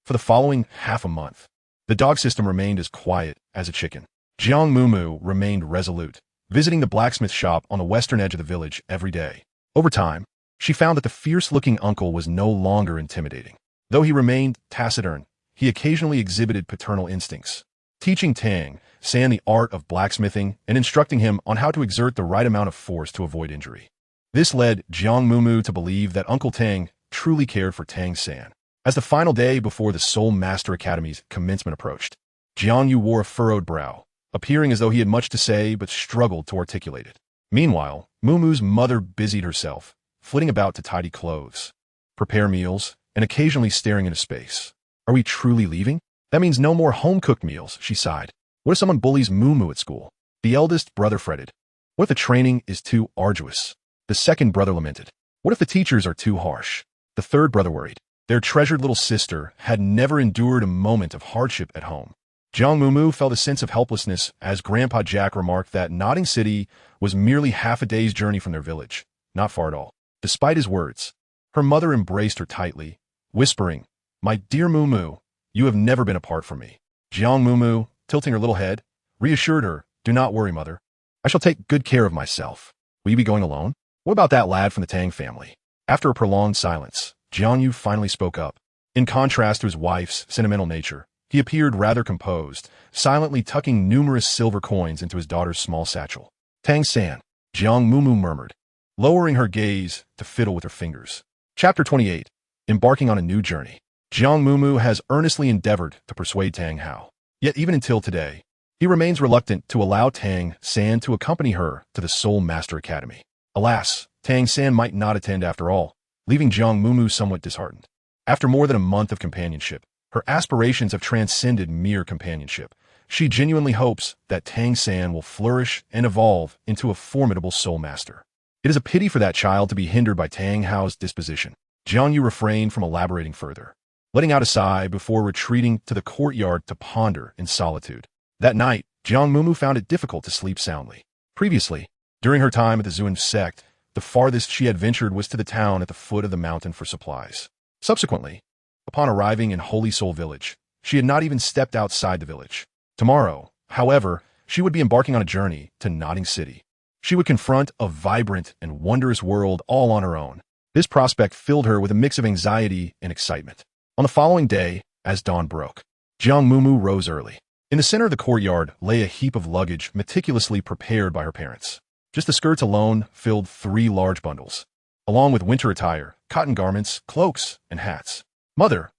For the following half a month, the dog system remained as quiet as a chicken. Jiang Mumu remained resolute, visiting the blacksmith shop on the western edge of the village every day. Over time, she found that the fierce-looking uncle was no longer intimidating. Though he remained taciturn, he occasionally exhibited paternal instincts, teaching Tang San the art of blacksmithing and instructing him on how to exert the right amount of force to avoid injury. This led Jiang Mumu to believe that Uncle Tang truly cared for Tang San. As the final day before the Soul Master Academy's commencement approached, Jiang Yu wore a furrowed brow, appearing as though he had much to say but struggled to articulate it. Meanwhile, Mumu's mother busied herself, flitting about to tidy clothes, prepare meals, and occasionally staring into space. Are we truly leaving? That means no more home-cooked meals, she sighed. What if someone bullies Mumu at school? The eldest brother fretted. What if the training is too arduous? The second brother lamented. What if the teachers are too harsh? The third brother worried. Their treasured little sister had never endured a moment of hardship at home. Jiang Mumu felt a sense of helplessness as Grandpa Jack remarked that Notting City was merely half a day's journey from their village, not far at all. Despite his words, her mother embraced her tightly, whispering, My dear Mumu, you have never been apart from me. Jiang Mumu, tilting her little head, reassured her, Do not worry, mother. I shall take good care of myself. Will you be going alone? What about that lad from the Tang family? After a prolonged silence, Jiang Yu finally spoke up. In contrast to his wife's sentimental nature, he appeared rather composed, silently tucking numerous silver coins into his daughter's small satchel. Tang San, Jiang Mumu murmured, lowering her gaze to fiddle with her fingers. Chapter 28. Embarking on a new journey. Jiang Mumu has earnestly endeavored to persuade Tang Hao. Yet even until today, he remains reluctant to allow Tang San to accompany her to the Soul Master Academy. Alas, Tang San might not attend after all, leaving Jiang Mumu somewhat disheartened. After more than a month of companionship, her aspirations have transcended mere companionship. She genuinely hopes that Tang San will flourish and evolve into a formidable soul master. It is a pity for that child to be hindered by Tang Hao's disposition. Jiang Yu refrained from elaborating further, letting out a sigh before retreating to the courtyard to ponder in solitude. That night, Jiang Mumu found it difficult to sleep soundly. Previously, during her time at the Xuan Sect, the farthest she had ventured was to the town at the foot of the mountain for supplies. Subsequently, upon arriving in Holy Soul Village, she had not even stepped outside the village. Tomorrow, however, she would be embarking on a journey to Notting City. She would confront a vibrant and wondrous world all on her own. This prospect filled her with a mix of anxiety and excitement. On the following day, as dawn broke, Jiang Mumu rose early. In the center of the courtyard lay a heap of luggage meticulously prepared by her parents. Just the skirts alone filled 3 large bundles, along with winter attire, cotton garments, cloaks, and hats. Mother,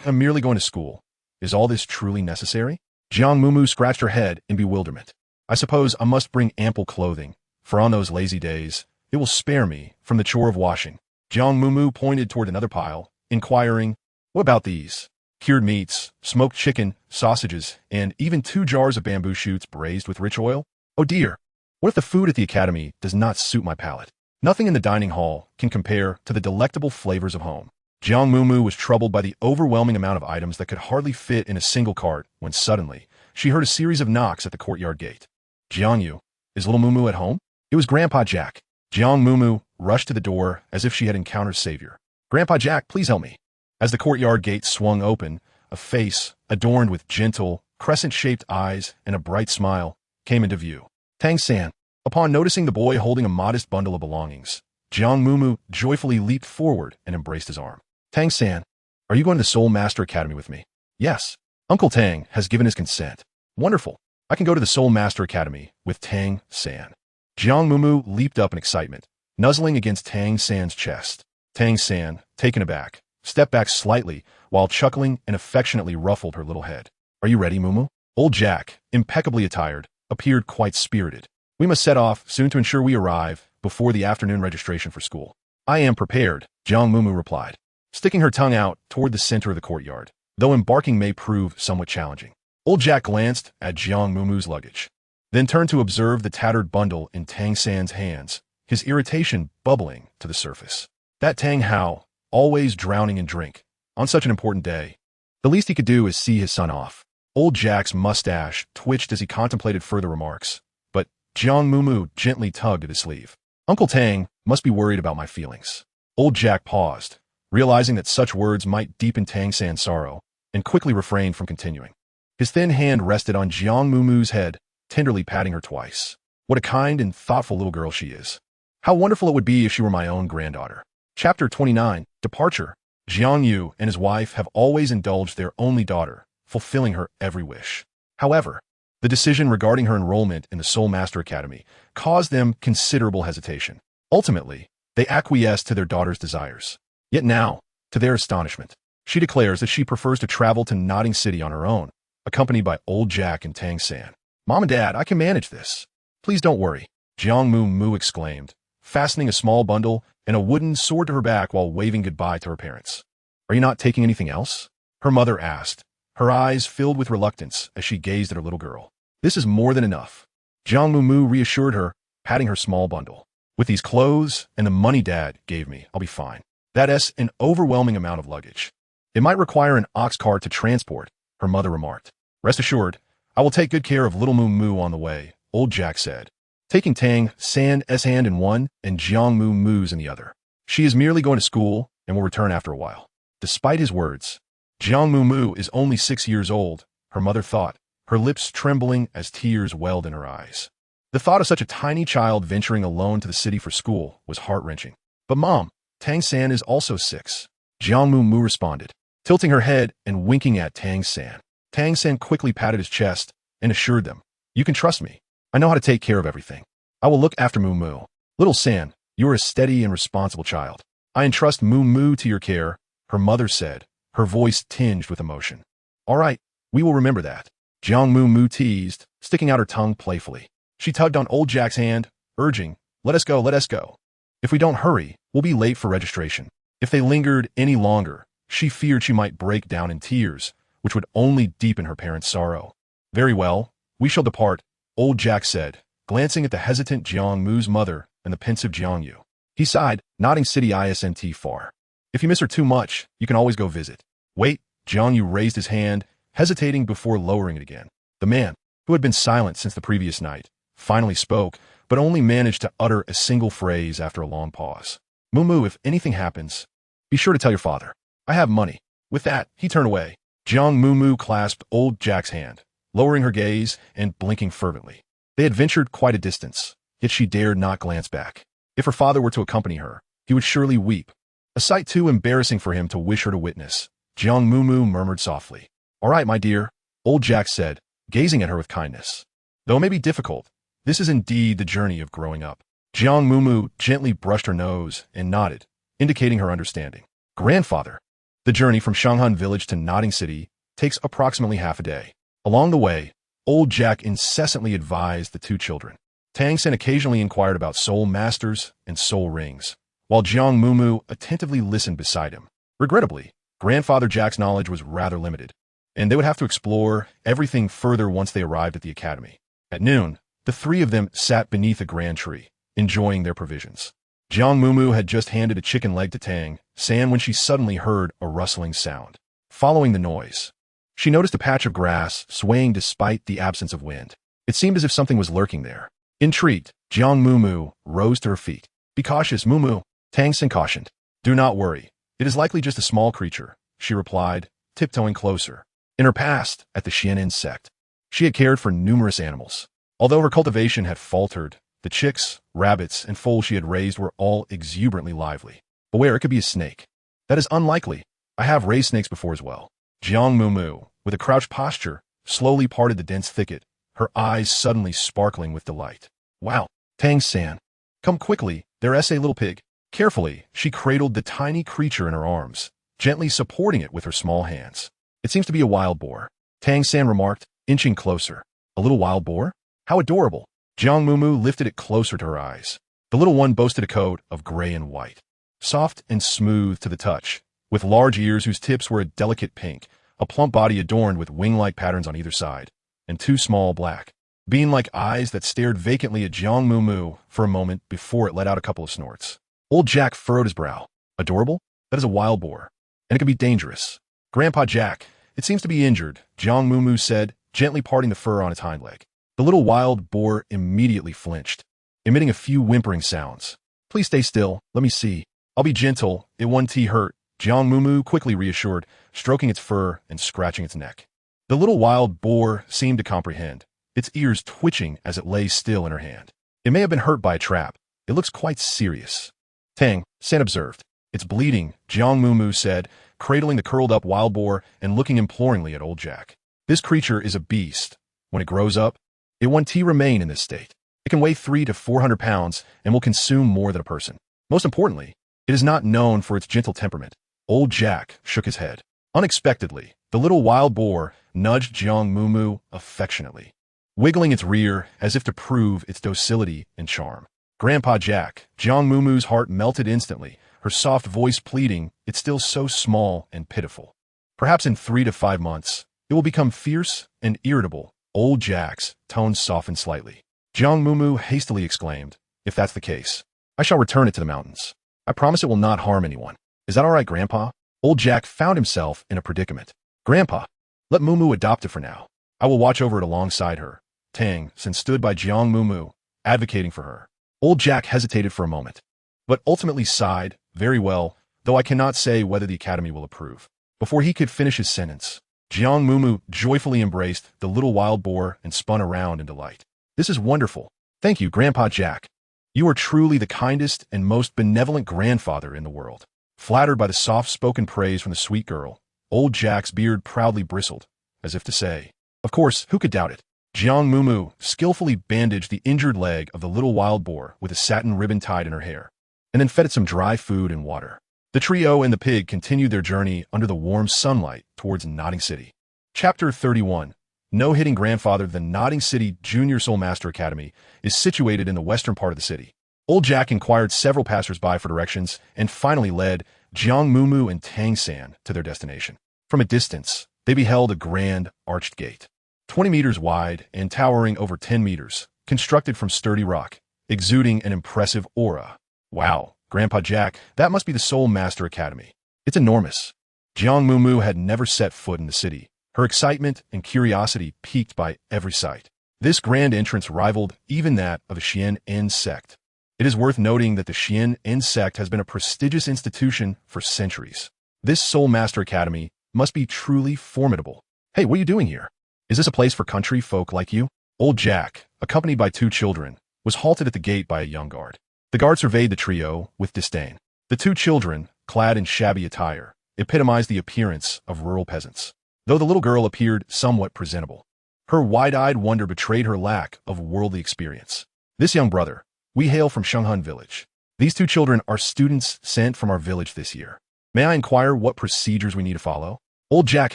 I'm merely going to school. Is all this truly necessary? Jiang Mumu scratched her head in bewilderment. I suppose I must bring ample clothing, for on those lazy days, It will spare me from the chore of washing. Jiang Mumu pointed toward another pile, inquiring, "What about these? Cured meats, smoked chicken, sausages, and even 2 jars of bamboo shoots braised with rich oil? Oh dear! What if the food at the academy does not suit my palate? Nothing in the dining hall can compare to the delectable flavors of home." Jiang Mumu was troubled by the overwhelming amount of items that could hardly fit in a single cart when suddenly she heard a series of knocks at the courtyard gate. "Jiang Yu, is little Mumu at home?" It was Grandpa Jack. Jiang Mumu rushed to the door as if she had encountered Savior. "Grandpa Jack, please help me." As the courtyard gate swung open, a face, adorned with gentle, crescent-shaped eyes and a bright smile, came into view. Tang-san. Upon noticing the boy holding a modest bundle of belongings, Jiang Mumu joyfully leaped forward and embraced his arm. "Tang-san, are you going to the Soul Master Academy with me?" "Yes. Uncle Tang has given his consent." "Wonderful. I can go to the Soul Master Academy with Tang-san." Jiang Mumu leaped up in excitement, nuzzling against Tang-san's chest. Tang-san, taken aback, stepped back slightly while chuckling and affectionately ruffled her little head. "Are you ready, Mumu?" Old Jack, impeccably attired, appeared quite spirited. "We must set off soon to ensure we arrive before the afternoon registration for school." "I am prepared," Jiang Mumu replied, sticking her tongue out toward the center of the courtyard, though embarking may prove somewhat challenging. Old Jack glanced at Jiang Mumu's luggage, then turned to observe the tattered bundle in Tang San's hands, his irritation bubbling to the surface. That Tang Hao, always drowning in drink, on such an important day. The least he could do is see his son off. Old Jack's mustache twitched as he contemplated further remarks, but Jiang Mumu gently tugged at his sleeve. "Uncle Tang must be worried about my feelings." Old Jack paused, realizing that such words might deepen Tang San's sorrow, and quickly refrained from continuing. His thin hand rested on Jiang Mumu's head, tenderly patting her twice. "What a kind and thoughtful little girl she is. How wonderful it would be if she were my own granddaughter." Chapter 29, Departure. Jiang Yu and his wife have always indulged their only daughter, fulfilling her every wish. However, the decision regarding her enrollment in the Soul Master Academy caused them considerable hesitation. Ultimately, they acquiesced to their daughter's desires. Yet now, to their astonishment, she declares that she prefers to travel to Notting City on her own, accompanied by Old Jack and Tang San. "Mom and Dad, I can manage this. Please don't worry," Jiang Mumu exclaimed, fastening a small bundle and a wooden sword to her back while waving goodbye to her parents. "Are you not taking anything else?" her mother asked, her eyes filled with reluctance as she gazed at her little girl. "This is more than enough," Jiang Mumu reassured her, patting her small bundle. "With these clothes and the money Dad gave me, I'll be fine." "That's an overwhelming amount of luggage. It might require an ox cart to transport," her mother remarked. "Rest assured, I will take good care of little Mumu on the way," Old Jack said, taking Tang San's hand in one and Jiang Mumu's in the other. "She is merely going to school and will return after a while." Despite his words, Jiang Mumu is only 6 years old, her mother thought, her lips trembling as tears welled in her eyes. The thought of such a tiny child venturing alone to the city for school was heart-wrenching. "But Mom, Tang San is also 6, Jiang Mumu responded, tilting her head and winking at Tang San. Tang San quickly patted his chest and assured them, "You can trust me. I know how to take care of everything. I will look after Mumu. Little San, you are a steady and responsible child. I entrust Mumu to your care," her mother said, her voice tinged with emotion. "All right, we will remember that," Jiang Mumu teased, sticking out her tongue playfully. She tugged on Old Jack's hand, urging, "Let us go, let us go. If we don't hurry, we'll be late for registration." If they lingered any longer, she feared she might break down in tears, which would only deepen her parents' sorrow. "Very well, we shall depart," Old Jack said, glancing at the hesitant Jiang Mu's mother and the pensive Jiang Yu. He sighed, Notting City isn't far. If you miss her too much, you can always go visit. "Wait," Jiang Yu raised his hand, hesitating before lowering it again. The man, who had been silent since the previous night, finally spoke, but only managed to utter a single phrase after a long pause. "Mumu, if anything happens, be sure to tell your father. I have money." With that, he turned away. Jiang Mumu clasped Old Jack's hand, lowering her gaze and blinking fervently. They had ventured quite a distance, yet she dared not glance back. If her father were to accompany her, he would surely weep, a sight too embarrassing for him to wish her to witness. Jiang Mumu murmured softly. "All right, my dear," Old Jack said, gazing at her with kindness. "Though it may be difficult, this is indeed the journey of growing up." Jiang Mumu gently brushed her nose and nodded, indicating her understanding. "Grandfather." The journey from Shenghun Village to Notting City takes approximately half a day. Along the way, Old Jack incessantly advised the two children. Tang Sen occasionally inquired about soul masters and soul rings, while Jiang Mumu attentively listened beside him. Regrettably, Grandfather Jack's knowledge was rather limited, and they would have to explore everything further once they arrived at the academy. At noon, the three of them sat beneath a grand tree, enjoying their provisions. Jiang Mumu had just handed a chicken leg to Tang San when she suddenly heard a rustling sound. Following the noise, she noticed a patch of grass swaying despite the absence of wind. It seemed as if something was lurking there. Intrigued, Jiang Mumu rose to her feet. "Be cautious, Mumu," Tang San cautioned. "Do not worry. It is likely just a small creature," she replied, tiptoeing closer. In her past, at the Xuan Nv Sect, she had cared for numerous animals. Although her cultivation had faltered, the chicks, rabbits, and foals she had raised were all exuberantly lively. "Beware, it could be a snake." "That is unlikely. I have raised snakes before as well." Jiang Mumu, with a crouched posture, slowly parted the dense thicket, her eyes suddenly sparkling with delight. "Wow, Tang San, come quickly, there's a little pig." Carefully, she cradled the tiny creature in her arms, gently supporting it with her small hands. "It seems to be a wild boar," Tang San remarked, inching closer. "A little wild boar? How adorable." Jiang Mumu lifted it closer to her eyes. The little one boasted a coat of gray and white, soft and smooth to the touch, with large ears whose tips were a delicate pink, a plump body adorned with wing-like patterns on either side, and two small black, bean-like eyes that stared vacantly at Jiang Mumu for a moment before it let out a couple of snorts. Old Jack furrowed his brow. "Adorable? That is a wild boar, and it can be dangerous." "Grandpa Jack, it seems to be injured," Jiang Mumu said, gently parting the fur on its hind leg. The little wild boar immediately flinched, emitting a few whimpering sounds. "Please stay still. Let me see." "I'll be gentle. It won't hurt," Jiang Mumu quickly reassured, stroking its fur and scratching its neck. The little wild boar seemed to comprehend, its ears twitching as it lay still in her hand. "It may have been hurt by a trap. It looks quite serious," Tang San observed. "It's bleeding," Jiang Mumu said, cradling the curled-up wild boar and looking imploringly at old Jack. "This creature is a beast. When it grows up, it won't remain in this state. It can weigh 300 to 400 pounds and will consume more than a person. Most importantly, it is not known for its gentle temperament." Old Jack shook his head. Unexpectedly, the little wild boar nudged Jiang Mumu affectionately, wiggling its rear as if to prove its docility and charm. "Grandpa Jack," Jiang Mumu's heart melted instantly, her soft voice pleading, "It's still so small and pitiful. Perhaps in 3 to 5 months, it will become fierce and irritable." Old Jack's tone softened slightly. Jiang Mumu hastily exclaimed, "If that's the case, I shall return it to the mountains. I promise it will not harm anyone. Is that all right, Grandpa?" Old Jack found himself in a predicament. "Grandpa, let Mumu adopt it for now. I will watch over it alongside her." Tang San stood by Jiang Mumu, advocating for her. Old Jack hesitated for a moment, but ultimately sighed, "Very well, though I cannot say whether the Academy will approve." Before he could finish his sentence, Jiang Mumu joyfully embraced the little wild boar and spun around in delight. "This is wonderful. Thank you, Grandpa Jack. You are truly the kindest and most benevolent grandfather in the world." Flattered by the soft-spoken praise from the sweet girl, old Jack's beard proudly bristled, as if to say, "Of course, who could doubt it?" Jiang Mumu skillfully bandaged the injured leg of the little wild boar with a satin ribbon tied in her hair, and then fed it some dry food and water. The trio and the pig continued their journey under the warm sunlight towards Nodding City. Chapter 31. No-hitting grandfather. The Nodding City Junior Soul Master Academy is situated in the western part of the city. Old Jack inquired several passers-by for directions and finally led Jiang Mumu and Tang San to their destination. From a distance, they beheld a grand, arched gate, 20 meters wide and towering over 10 meters, constructed from sturdy rock, exuding an impressive aura. "Wow, Grandpa Jack, that must be the Soul Master Academy. It's enormous." Jiang Mumu had never set foot in the city, her excitement and curiosity piqued by every sight. This grand entrance rivaled even that of the Xuan Nv Sect. It is worth noting that the Xuan Nv Sect has been a prestigious institution for centuries. This Soul Master Academy must be truly formidable. "Hey, what are you doing here? Is this a place for country folk like you?" Old Jack, accompanied by 2 children, was halted at the gate by a young guard. The guard surveyed the trio with disdain. The 2 children, clad in shabby attire, epitomized the appearance of rural peasants, though the little girl appeared somewhat presentable. Her wide-eyed wonder betrayed her lack of worldly experience. "This young brother, we hail from Shenghun Village. These 2 children are students sent from our village this year. May I inquire what procedures we need to follow?" Old Jack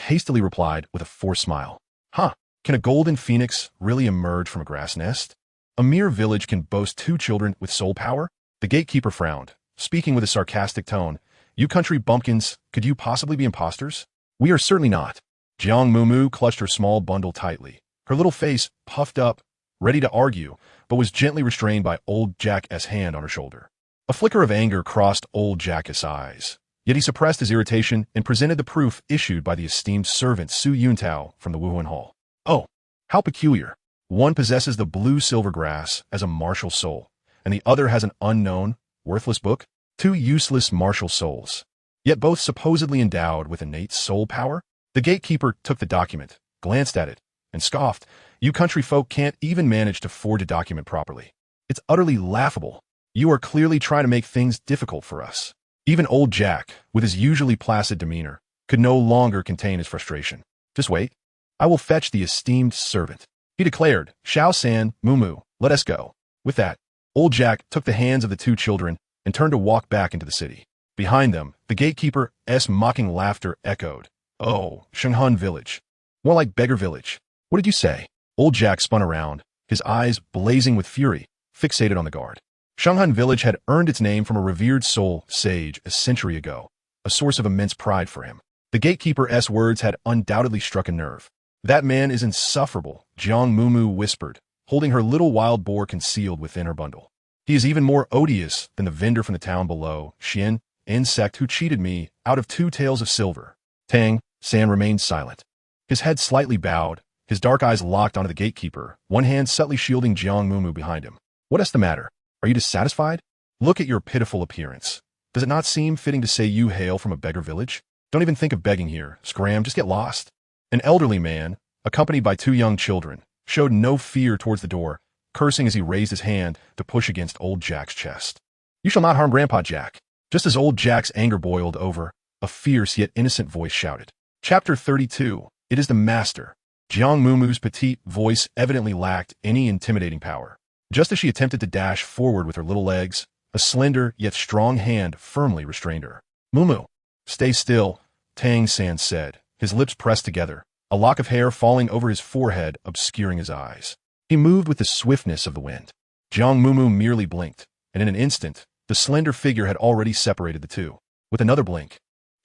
hastily replied with a forced smile. "Huh, can a golden phoenix really emerge from a grass nest?" A mere village can boast 2 children with soul power? The gatekeeper frowned, speaking with a sarcastic tone. You country bumpkins, could you possibly be imposters? We are certainly not. Jiang Mumu clutched her small bundle tightly, her little face puffed up, ready to argue, but was gently restrained by old Jack's hand on her shoulder. A flicker of anger crossed old Jack's eyes, yet he suppressed his irritation and presented the proof issued by the esteemed servant Su Yuntao from the Wuhan Hall. Oh, how peculiar. One possesses the blue silver grass as a martial soul, and the other has an unknown, worthless book. 2 useless martial souls, yet both supposedly endowed with innate soul power? The gatekeeper took the document, glanced at it, and scoffed. You country folk can't even manage to forge a document properly. It's utterly laughable. You are clearly trying to make things difficult for us. Even old Jack, with his usually placid demeanor, could no longer contain his frustration. Just wait. I will fetch the esteemed servant, he declared. Xuan Mumu, let us go. With that, old Jack took the hands of the 2 children and turned to walk back into the city. Behind them, the gatekeeper's mocking laughter echoed. Oh, Shenghun Village. More like Beggar Village. What did you say? Old Jack spun around, his eyes blazing with fury, fixated on the guard. Shenghun Village had earned its name from a revered soul sage a century ago, a source of immense pride for him. The gatekeeper's words had undoubtedly struck a nerve. That man is insufferable, Jiang Mumu whispered, holding her little wild boar concealed within her bundle. He is even more odious than the vendor from the town below, Xuan Nv Sect, who cheated me out of 2 taels of silver. Tang San remained silent, his head slightly bowed, his dark eyes locked onto the gatekeeper, one hand subtly shielding Jiang Mumu behind him. What is the matter? Are you dissatisfied? Look at your pitiful appearance. Does it not seem fitting to say you hail from a beggar village? Don't even think of begging here. Scram, just get lost. An elderly man, accompanied by 2 young children, showed no fear towards the door, cursing as he raised his hand to push against old Jack's chest. You shall not harm Grandpa Jack. Just as old Jack's anger boiled over, a fierce yet innocent voice shouted. Chapter 32. It is the master. Jiang Mumu's petite voice evidently lacked any intimidating power. Just as she attempted to dash forward with her little legs, a slender yet strong hand firmly restrained her. Mumu, stay still, Tang San said, his lips pressed together, a lock of hair falling over his forehead obscuring his eyes. He moved with the swiftness of the wind. Jiang Mumu merely blinked, and in an instant, the slender figure had already separated the 2. With another blink,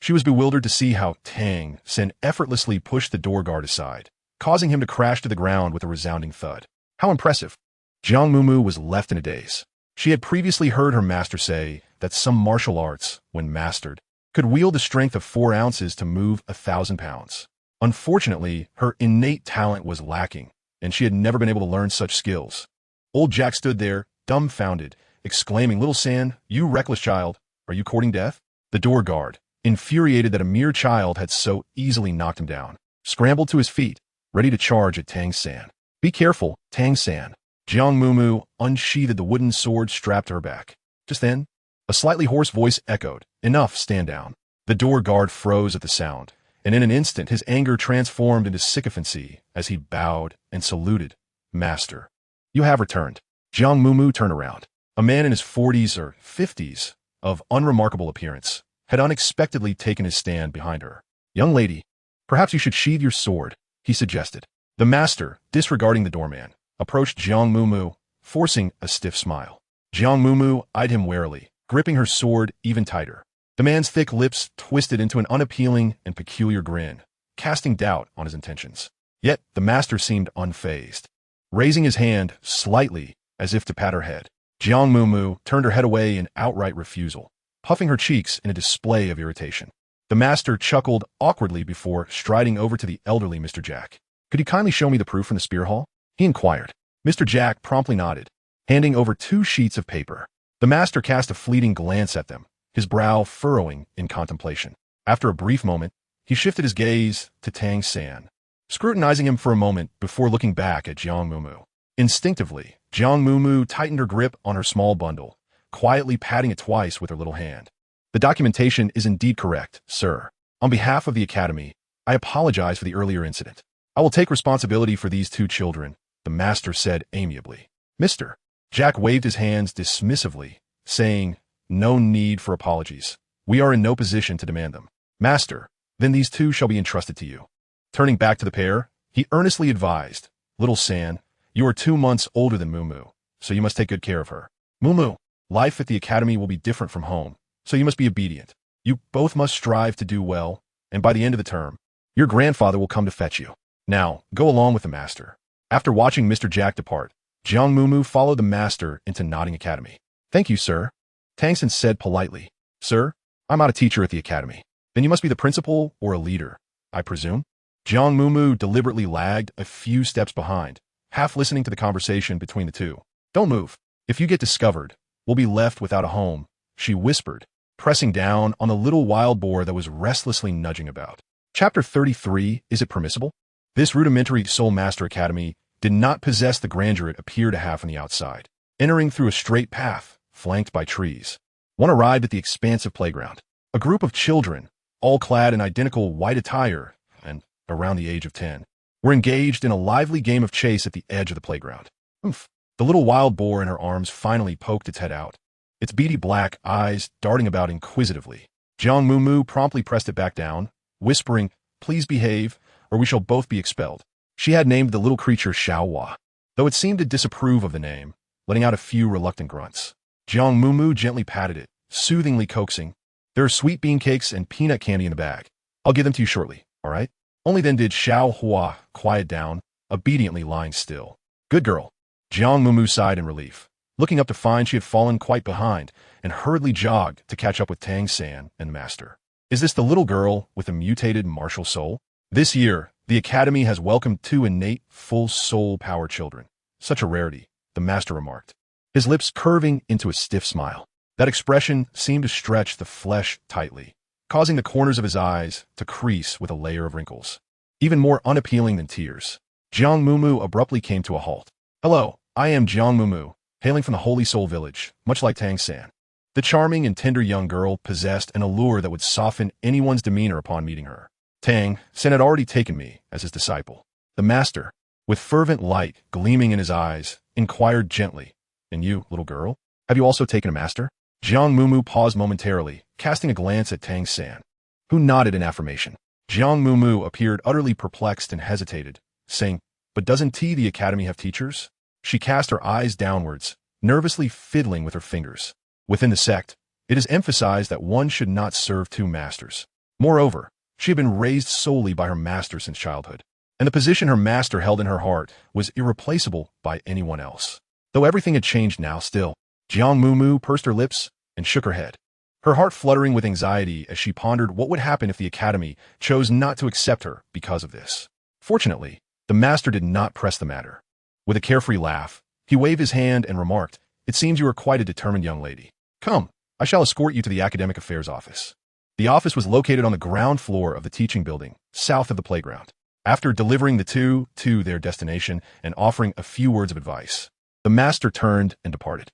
she was bewildered to see how Tang San effortlessly pushed the door guard aside, causing him to crash to the ground with a resounding thud. How impressive! Jiang Mumu was left in a daze. She had previously heard her master say that some martial arts, when mastered, could wield the strength of 4 ounces to move 1,000 pounds. Unfortunately, her innate talent was lacking, and she had never been able to learn such skills. Old Jack stood there, dumbfounded, exclaiming, Little San, you reckless child, are you courting death? The door guard, infuriated that a mere child had so easily knocked him down, scrambled to his feet, ready to charge at Tang San. Be careful, Tang San. Jiang Mumu unsheathed the wooden sword strapped to her back. Just then, a slightly hoarse voice echoed, Enough, stand down. The door guard froze at the sound, and in an instant his anger transformed into sycophancy as he bowed and saluted. Master, you have returned. Jiang Mumu turned around. A man in his 40s or 50s, of unremarkable appearance, had unexpectedly taken his stand behind her. Young lady, perhaps you should sheathe your sword, he suggested. The master, disregarding the doorman, approached Jiang Mumu, forcing a stiff smile. Jiang Mumu eyed him warily, gripping her sword even tighter. The man's thick lips twisted into an unappealing and peculiar grin, casting doubt on his intentions. Yet the master seemed unfazed. Raising his hand slightly as if to pat her head, Jiang Mumu turned her head away in outright refusal, puffing her cheeks in a display of irritation. The master chuckled awkwardly before striding over to the elderly Mr. Jack. Could you kindly show me the proof from the spear hall? He inquired. Mr. Jack promptly nodded, handing over 2 sheets of paper. The master cast a fleeting glance at them, his brow furrowing in contemplation. After a brief moment, he shifted his gaze to Tang San, scrutinizing him for a moment before looking back at Jiang Mumu. Instinctively, Jiang Mumu tightened her grip on her small bundle, quietly patting it twice with her little hand. The documentation is indeed correct, sir. On behalf of the Academy, I apologize for the earlier incident. I will take responsibility for these 2 children, the master said amiably. Mr. Jack waved his hands dismissively, saying, No need for apologies. We are in no position to demand them. Master, then these 2 shall be entrusted to you. Turning back to the pair, he earnestly advised, Little San, you are 2 months older than Mumu, so you must take good care of her. Mumu, life at the academy will be different from home, so you must be obedient. You both must strive to do well, and by the end of the term, your grandfather will come to fetch you. Now, go along with the master. After watching Mr. Jack depart, Jiang Mumu followed the master into Nodding Academy. Thank you, sir. Tang San said politely. Sir, I'm not a teacher at the academy. Then you must be the principal or a leader, I presume? Jiang Mumu deliberately lagged a few steps behind, half listening to the conversation between the two. Don't move. If you get discovered, we'll be left without a home, she whispered, pressing down on the little wild boar that was restlessly nudging about. Chapter 33, Is It Permissible? This rudimentary Soul Master Academy did not possess the grandeur it appeared to have from the outside. Entering through a straight path, flanked by trees, one arrived at the expansive playground. A group of children, all clad in identical white attire and around the age of 10, were engaged in a lively game of chase at the edge of the playground. Oomph! The little wild boar in her arms finally poked its head out, its beady black eyes darting about inquisitively. Jiang Mumu promptly pressed it back down, whispering, Please behave, or we shall both be expelled. She had named the little creature Xiaohua, though it seemed to disapprove of the name, letting out a few reluctant grunts. Jiang Mumu gently patted it, soothingly coaxing, There are sweet bean cakes and peanut candy in the bag. I'll give them to you shortly, all right? Only then did Xiaohua quiet down, obediently lying still. Good girl. Jiang Mumu sighed in relief, looking up to find she had fallen quite behind, and hurriedly jogged to catch up with Tang San and the master. Is this the little girl with a mutated martial soul? This year, the Academy has welcomed 2 innate, full soul power children. Such a rarity, the master remarked, his lips curving into a stiff smile. That expression seemed to stretch the flesh tightly, causing the corners of his eyes to crease with a layer of wrinkles. Even more unappealing than tears, Jiang Mumu abruptly came to a halt. Hello, I am Jiang Mumu, hailing from the Holy Soul Village, much like Tang San. The charming and tender young girl possessed an allure that would soften anyone's demeanor upon meeting her. Tang San had already taken me as his disciple. The master, with fervent light gleaming in his eyes, inquired gently, And you, little girl, have you also taken a master? Jiang Mumu paused momentarily, casting a glance at Tang San, who nodded in affirmation. Jiang Mumu appeared utterly perplexed and hesitated, saying, But doesn't the academy have teachers? She cast her eyes downwards, nervously fiddling with her fingers. Within the sect, it is emphasized that one should not serve 2 masters. Moreover, she had been raised solely by her master since childhood, and the position her master held in her heart was irreplaceable by anyone else. Though everything had changed now still, Jiang Mumu pursed her lips and shook her head, her heart fluttering with anxiety as she pondered what would happen if the academy chose not to accept her because of this. Fortunately, the master did not press the matter. With a carefree laugh, he waved his hand and remarked, It seems you are quite a determined young lady. Come, I shall escort you to the academic affairs office. The office was located on the ground floor of the teaching building, south of the playground. After delivering the 2 to their destination and offering a few words of advice, the master turned and departed.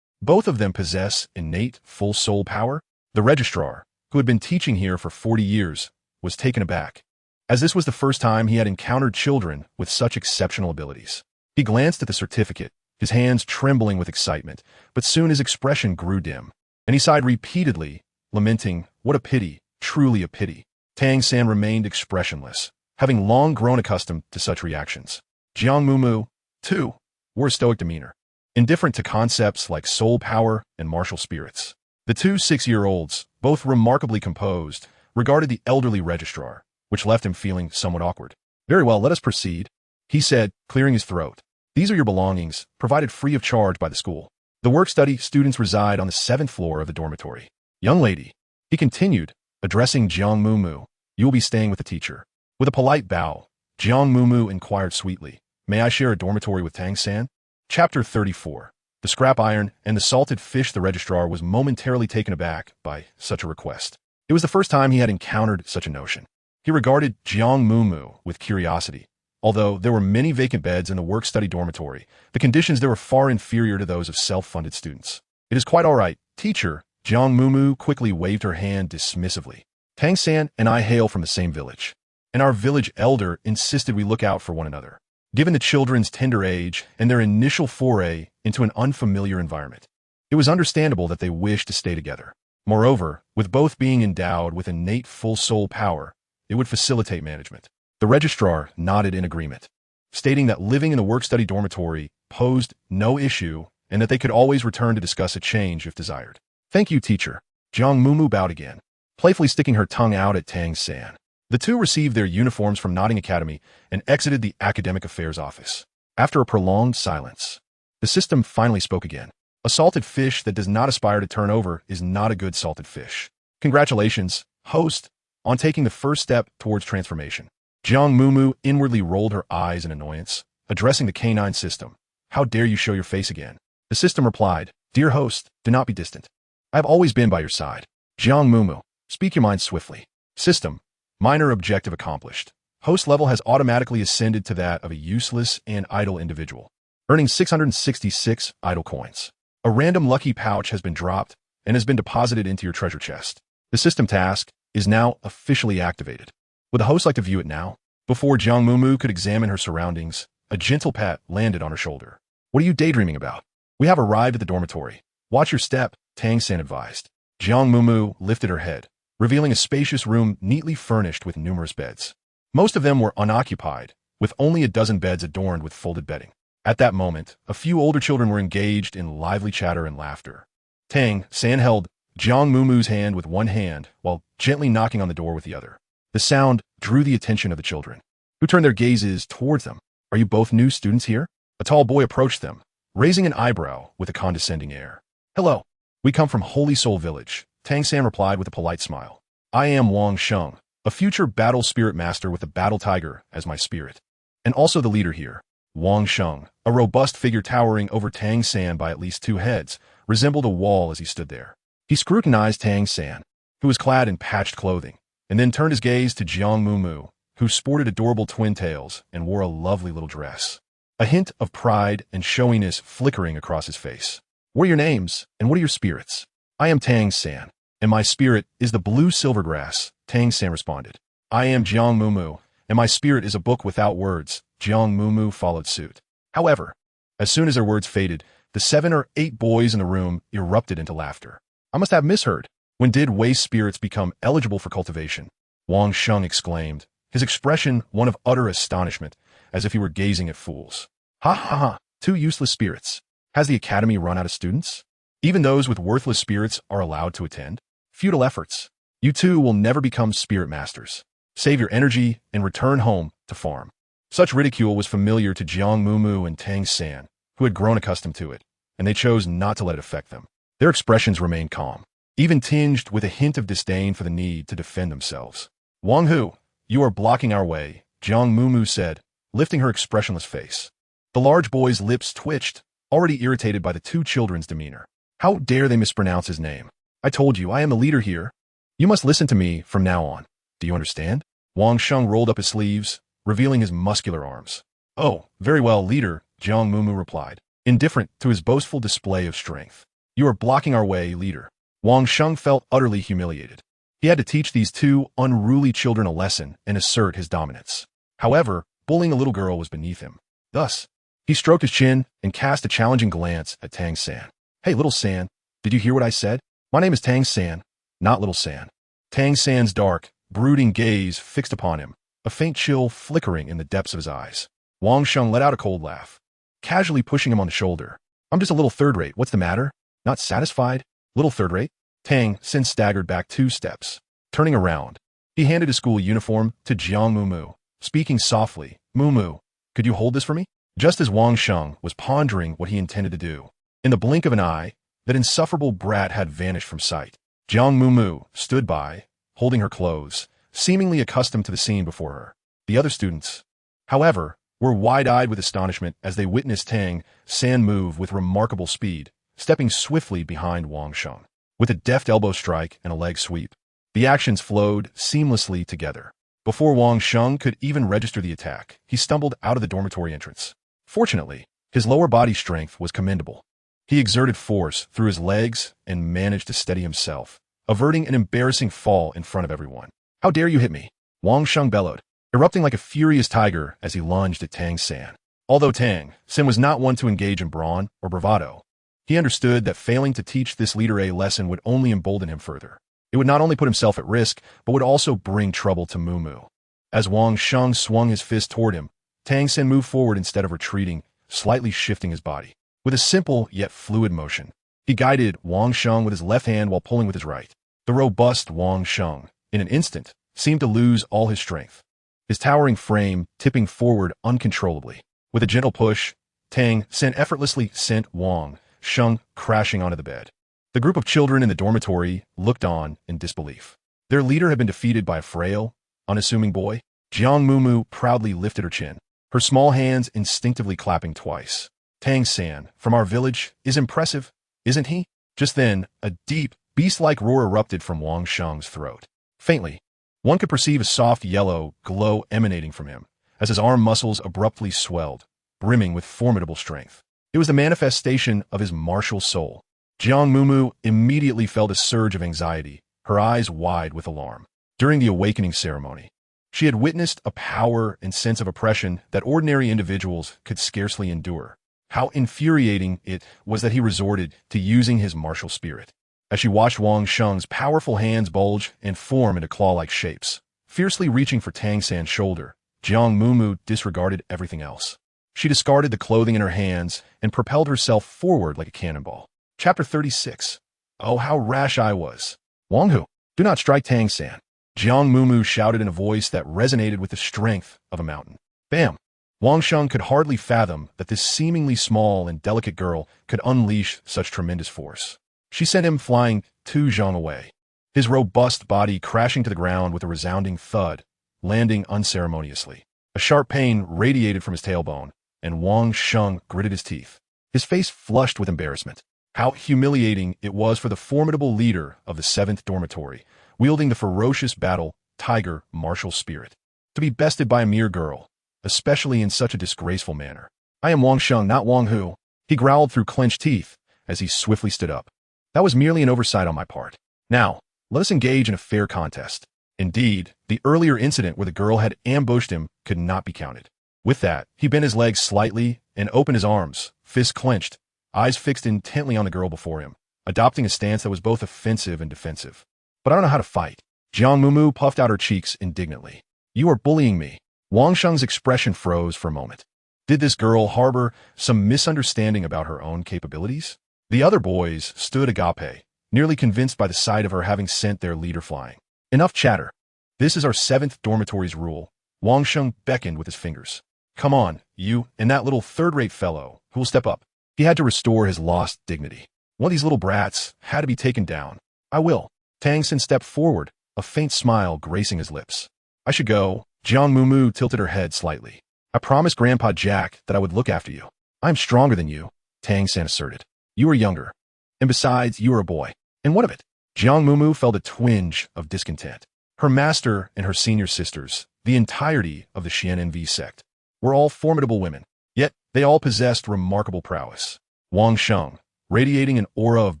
Both of them possess innate full soul power? The registrar, who had been teaching here for 40 years, was taken aback, as this was the first time he had encountered children with such exceptional abilities. He glanced at the certificate, his hands trembling with excitement, but soon his expression grew dim, and he sighed repeatedly, lamenting, What a pity, truly a pity. Tang San remained expressionless, having long grown accustomed to such reactions. Jiang Mumu, too, wore a stoic demeanor, indifferent to concepts like soul power and martial spirits. The 2 6-year-olds, both remarkably composed, regarded the elderly registrar, which left him feeling somewhat awkward. Very well, let us proceed, he said, clearing his throat. These are your belongings, provided free of charge by the school. The work-study students reside on the 7th floor of the dormitory. Young lady, he continued, addressing Jiang Mumu, you will be staying with the teacher. With a polite bow, Jiang Mumu inquired sweetly, May I share a dormitory with Tang San? Chapter 34. The scrap iron and the salted fish. The registrar was momentarily taken aback by such a request. It was the first time he had encountered such a notion. He regarded Jiang Mumu with curiosity. Although there were many vacant beds in the work-study dormitory, the conditions there were far inferior to those of self-funded students. It is quite all right, teacher. Jiang Mumu quickly waved her hand dismissively. Tang San and I hail from the same village, and our village elder insisted we look out for one another. Given the children's tender age and their initial foray into an unfamiliar environment, it was understandable that they wished to stay together. Moreover, with both being endowed with innate full soul power, it would facilitate management. The registrar nodded in agreement, stating that living in the work-study dormitory posed no issue and that they could always return to discuss a change if desired. Thank you, teacher. Jiang Mumu bowed again, playfully sticking her tongue out at Tang San. The two received their uniforms from Nodding Academy and exited the academic affairs office. After a prolonged silence, the system finally spoke again. A salted fish that does not aspire to turn over is not a good salted fish. Congratulations, host, on taking the first step towards transformation. Jiang Mumu inwardly rolled her eyes in annoyance, addressing the canine system. How dare you show your face again? The system replied, Dear host, do not be distant. I have always been by your side. Jiang Mumu, speak your mind swiftly. System, minor objective accomplished. Host level has automatically ascended to that of a useless and idle individual, earning 666 idle coins. A random lucky pouch has been dropped and has been deposited into your treasure chest. The system task is now officially activated. Would the host like to view it now? Before Jiang Mumu could examine her surroundings, a gentle pat landed on her shoulder. What are you daydreaming about? We have arrived at the dormitory. Watch your step, Tang San advised. Jiang Mumu lifted her head, revealing a spacious room neatly furnished with numerous beds. Most of them were unoccupied, with only a dozen beds adorned with folded bedding. At that moment, a few older children were engaged in lively chatter and laughter. Tang San held Jiang Mumu's hand with one hand while gently knocking on the door with the other. The sound drew the attention of the children, who turned their gazes towards them. Are you both new students here? A tall boy approached them, raising an eyebrow with a condescending air. Hello. We come from Holy Soul Village, Tang San replied with a polite smile. I am Wang Sheng, a future battle spirit master with the battle tiger as my spirit, and also the leader here. Wang Sheng, a robust figure towering over Tang San by at least 2 heads, resembled a wall as he stood there. He scrutinized Tang San, who was clad in patched clothing, and then turned his gaze to Jiang Mumu, who sported adorable twin tails and wore a lovely little dress. A hint of pride and showiness flickering across his face. What are your names, and what are your spirits? I am Tang San, and my spirit is the blue silvergrass, Tang San responded. I am Jiang Mumu, and my spirit is a book without words, Jiang Mumu followed suit. However, as soon as their words faded, the 7 or 8 boys in the room erupted into laughter. I must have misheard. When did waste spirits become eligible for cultivation? Wang Sheng exclaimed, his expression one of utter astonishment, as if he were gazing at fools. Ha ha ha, 2 useless spirits. Has the academy run out of students? Even those with worthless spirits are allowed to attend? Futile efforts. You two will never become spirit masters. Save your energy and return home to farm. Such ridicule was familiar to Jiang Mumu and Tang San, who had grown accustomed to it, and they chose not to let it affect them. Their expressions remained calm, even tinged with a hint of disdain for the need to defend themselves. Wang Hu, you are blocking our way, Jiang Mumu said, lifting her expressionless face. The large boy's lips twitched, already irritated by the 2 children's demeanor. How dare they mispronounce his name? I told you, I am the leader here. You must listen to me from now on. Do you understand? Wang Sheng rolled up his sleeves, revealing his muscular arms. Oh, very well, leader, Jiang Mumu replied, indifferent to his boastful display of strength. You are blocking our way, leader. Wang Sheng felt utterly humiliated. He had to teach these 2 unruly children a lesson and assert his dominance. However, bullying a little girl was beneath him. Thus, he stroked his chin and cast a challenging glance at Tang San. Hey, little San, did you hear what I said? My name is Tang San, not little San. Tang San's dark, brooding gaze fixed upon him, a faint chill flickering in the depths of his eyes. Wang Sheng let out a cold laugh, casually pushing him on the shoulder. I'm just a little third-rate, what's the matter? Not satisfied? Little third-rate? Tang San staggered back 2 steps. Turning around, he handed his school uniform to Jiang Mumu, speaking softly, Mumu, could you hold this for me? Just as Wang Sheng was pondering what he intended to do, in the blink of an eye, that insufferable brat had vanished from sight. Jiang Mumu stood by, holding her clothes, seemingly accustomed to the scene before her. The other students, however, were wide-eyed with astonishment as they witnessed Tang San move with remarkable speed, stepping swiftly behind Wang Sheng. With a deft elbow strike and a leg sweep, the actions flowed seamlessly together. Before Wang Sheng could even register the attack, he stumbled out of the dormitory entrance. Fortunately, his lower body strength was commendable. He exerted force through his legs and managed to steady himself, averting an embarrassing fall in front of everyone. How dare you hit me? Wang Sheng bellowed, erupting like a furious tiger as he lunged at Tang San. Although Tang San was not one to engage in brawn or bravado, he understood that failing to teach this leader a lesson would only embolden him further. It would not only put himself at risk, but would also bring trouble to Mumu. As Wang Sheng swung his fist toward him, Tang San moved forward instead of retreating, slightly shifting his body. With a simple yet fluid motion, he guided Wang Sheng with his left hand while pulling with his right. The robust Wang Sheng, in an instant, seemed to lose all his strength, his towering frame tipping forward uncontrollably. With a gentle push, Tang effortlessly sent Wang Sheng crashing onto the bed. The group of children in the dormitory looked on in disbelief. Their leader had been defeated by a frail, unassuming boy. Jiang Mumu proudly lifted her chin, her small hands instinctively clapping twice. Tang-san, from our village, is impressive, isn't he? Just then, a deep, beast-like roar erupted from Wang Sheng's throat. Faintly, one could perceive a soft yellow glow emanating from him, as his arm muscles abruptly swelled, brimming with formidable strength. It was the manifestation of his martial soul. Jiang Mumu immediately felt a surge of anxiety, her eyes wide with alarm. During the awakening ceremony, she had witnessed a power and sense of oppression that ordinary individuals could scarcely endure. How infuriating it was that he resorted to using his martial spirit. As she watched Wang Sheng's powerful hands bulge and form into claw-like shapes, fiercely reaching for Tang-san's shoulder, Jiang Mumu disregarded everything else. She discarded the clothing in her hands and propelled herself forward like a cannonball. Chapter 36. Oh, how rash I was. Wang Hu, do not strike Tang-san. Jiang Mumu shouted in a voice that resonated with the strength of a mountain. Bam! Wang Sheng could hardly fathom that this seemingly small and delicate girl could unleash such tremendous force. She sent him flying 2 zhang away, his robust body crashing to the ground with a resounding thud, landing unceremoniously. A sharp pain radiated from his tailbone, and Wang Sheng gritted his teeth, his face flushed with embarrassment. How humiliating it was for the formidable leader of the 7th dormitory, wielding the ferocious battle tiger martial spirit, to be bested by a mere girl, especially in such a disgraceful manner. I am Wang Sheng, not Wang Hu, he growled through clenched teeth as he swiftly stood up. That was merely an oversight on my part. Now, let us engage in a fair contest. Indeed, the earlier incident where the girl had ambushed him could not be counted. With that, he bent his legs slightly and opened his arms, fists clenched, eyes fixed intently on the girl before him, adopting a stance that was both offensive and defensive. But I don't know how to fight. Jiang Mumu puffed out her cheeks indignantly. You are bullying me. Wang Sheng's expression froze for a moment. Did this girl harbor some misunderstanding about her own capabilities? The other boys stood agape, nearly convinced by the sight of her having sent their leader flying. Enough chatter. This is our 7th dormitory's rule. Wang Sheng beckoned with his fingers. Come on, you and that little third-rate fellow who will step up. He had to restore his lost dignity. One of these little brats had to be taken down. I will. Tang-san stepped forward, a faint smile gracing his lips. I should go. Jiang Mumu tilted her head slightly. I promised Grandpa Jack that I would look after you. I am stronger than you, Tang-san asserted. You are younger. And besides, you are a boy. And what of it? Jiang Mumu felt a twinge of discontent. Her master and her senior sisters, the entirety of the Xuan Nv Sect, were all formidable women. Yet, they all possessed remarkable prowess. Wang Sheng, radiating an aura of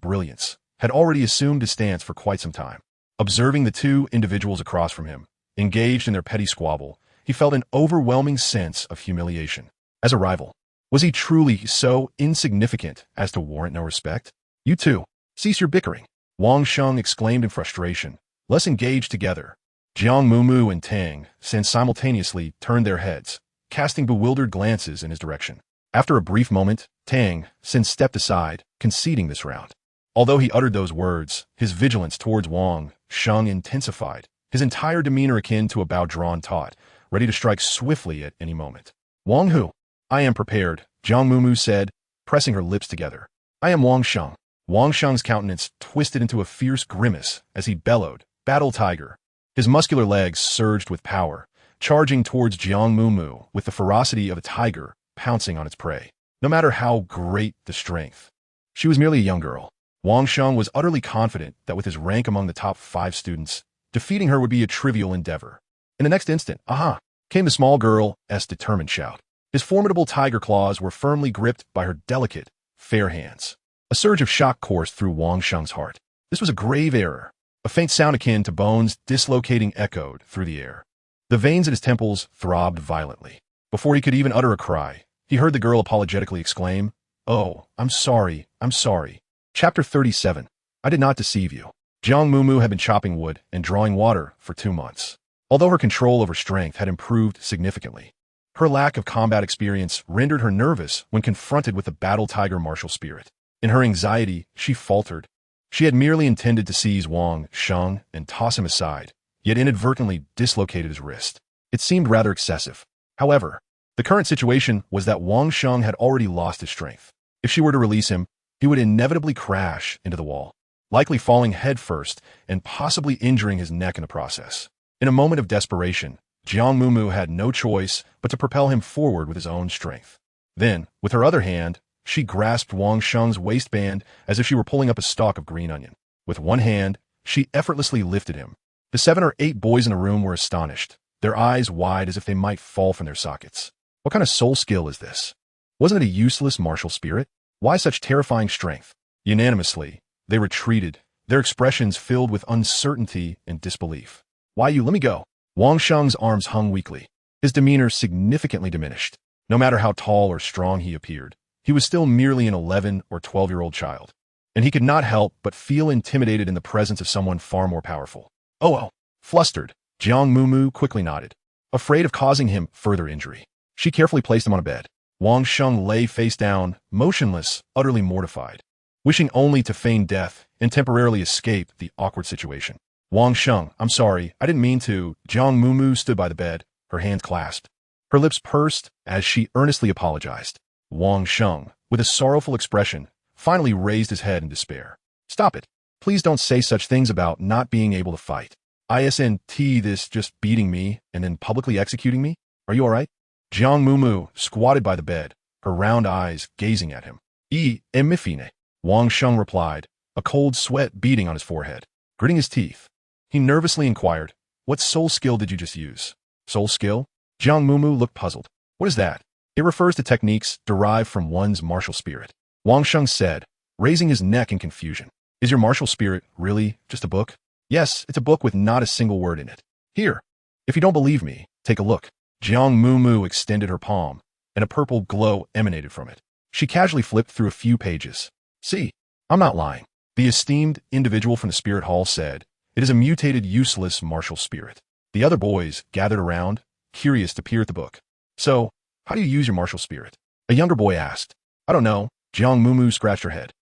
brilliance, had already assumed his stance for quite some time. Observing the 2 individuals across from him, engaged in their petty squabble, he felt an overwhelming sense of humiliation. As a rival, was he truly so insignificant as to warrant no respect? You two, cease your bickering, Wang Sheng exclaimed in frustration. Let's engage together. Jiang Mumu and Tang-san simultaneously turned their heads, casting bewildered glances in his direction. After a brief moment, Tang-san stepped aside, conceding this round. Although he uttered those words, his vigilance towards Wang Sheng intensified, his entire demeanor akin to a bow drawn taut, ready to strike swiftly at any moment. Wang Hu, I am prepared, Jiang Mumu said, pressing her lips together. I am Wang Sheng. Wang Sheng's countenance twisted into a fierce grimace as he bellowed, Battle Tiger. His muscular legs surged with power, charging towards Jiang Mumu with the ferocity of a tiger pouncing on its prey. No matter how great the strength, she was merely a young girl. Wang Sheng was utterly confident that with his rank among the top 5 students, defeating her would be a trivial endeavor. In the next instant, aha, came the small girl's determined shout. His formidable tiger claws were firmly gripped by her delicate, fair hands. A surge of shock coursed through Wang Sheng's heart. This was a grave error. A faint sound akin to bones dislocating echoed through the air. The veins at his temples throbbed violently. Before he could even utter a cry, he heard the girl apologetically exclaim, Oh, I'm sorry, I'm sorry. Chapter 37. I did not deceive you. Jiang Mumu had been chopping wood and drawing water for 2 months. Although her control over strength had improved significantly, Her lack of combat experience rendered her nervous when confronted with the battle tiger martial spirit. In her anxiety, she faltered. She had merely intended to seize Wang Sheng and toss him aside, yet inadvertently dislocated his wrist. It seemed rather excessive. However, the current situation was that Wang Sheng had already lost his strength. If she were to release him, he would inevitably crash into the wall, likely falling headfirst and possibly injuring his neck in the process. In a moment of desperation, Jiang Mumu had no choice but to propel him forward with his own strength. Then, with her other hand, she grasped Wang Sheng's waistband as if she were pulling up a stalk of green onion. With one hand, she effortlessly lifted him. The 7 or 8 boys in the room were astonished, their eyes wide as if they might fall from their sockets. What kind of soul skill is this? Wasn't it a useless martial spirit? Why such terrifying strength? Unanimously, they retreated, their expressions filled with uncertainty and disbelief. Why you? Let me go. Wang Sheng's arms hung weakly, his demeanor significantly diminished. No matter how tall or strong he appeared, he was still merely an 11 or 12-year-old child, and he could not help but feel intimidated in the presence of someone far more powerful. Oh. Flustered, Jiang Mumu quickly nodded, afraid of causing him further injury. She carefully placed him on a bed. Wang Sheng lay face down, motionless, utterly mortified, wishing only to feign death and temporarily escape the awkward situation. Wang Sheng, I'm sorry, I didn't mean to. Jiang Mumu stood by the bed, her hands clasped. Her lips pursed as she earnestly apologized. Wang Sheng, with a sorrowful expression, finally raised his head in despair. Stop it. Please don't say such things about not being able to fight. Isn't this just beating me and then publicly executing me? Are you all right? Jiang Mumu squatted by the bed, her round eyes gazing at him. Emifine. Wang Sheng replied, a cold sweat beading on his forehead. Gritting his teeth, he nervously inquired, what soul skill did you just use? Soul skill? Jiang Mumu looked puzzled. What is that? It refers to techniques derived from one's martial spirit. Wang Sheng said, raising his neck in confusion. Is your martial spirit really just a book? Yes, it's a book with not a single word in it. Here, if you don't believe me, take a look. Jiang Mumu extended her palm, and a purple glow emanated from it. She casually flipped through a few pages. See, I'm not lying. The esteemed individual from the spirit hall said, it is a mutated, useless martial spirit. The other boys gathered around, curious to peer at the book. So, how do you use your martial spirit? A younger boy asked. I don't know. Jiang Mumu scratched her head.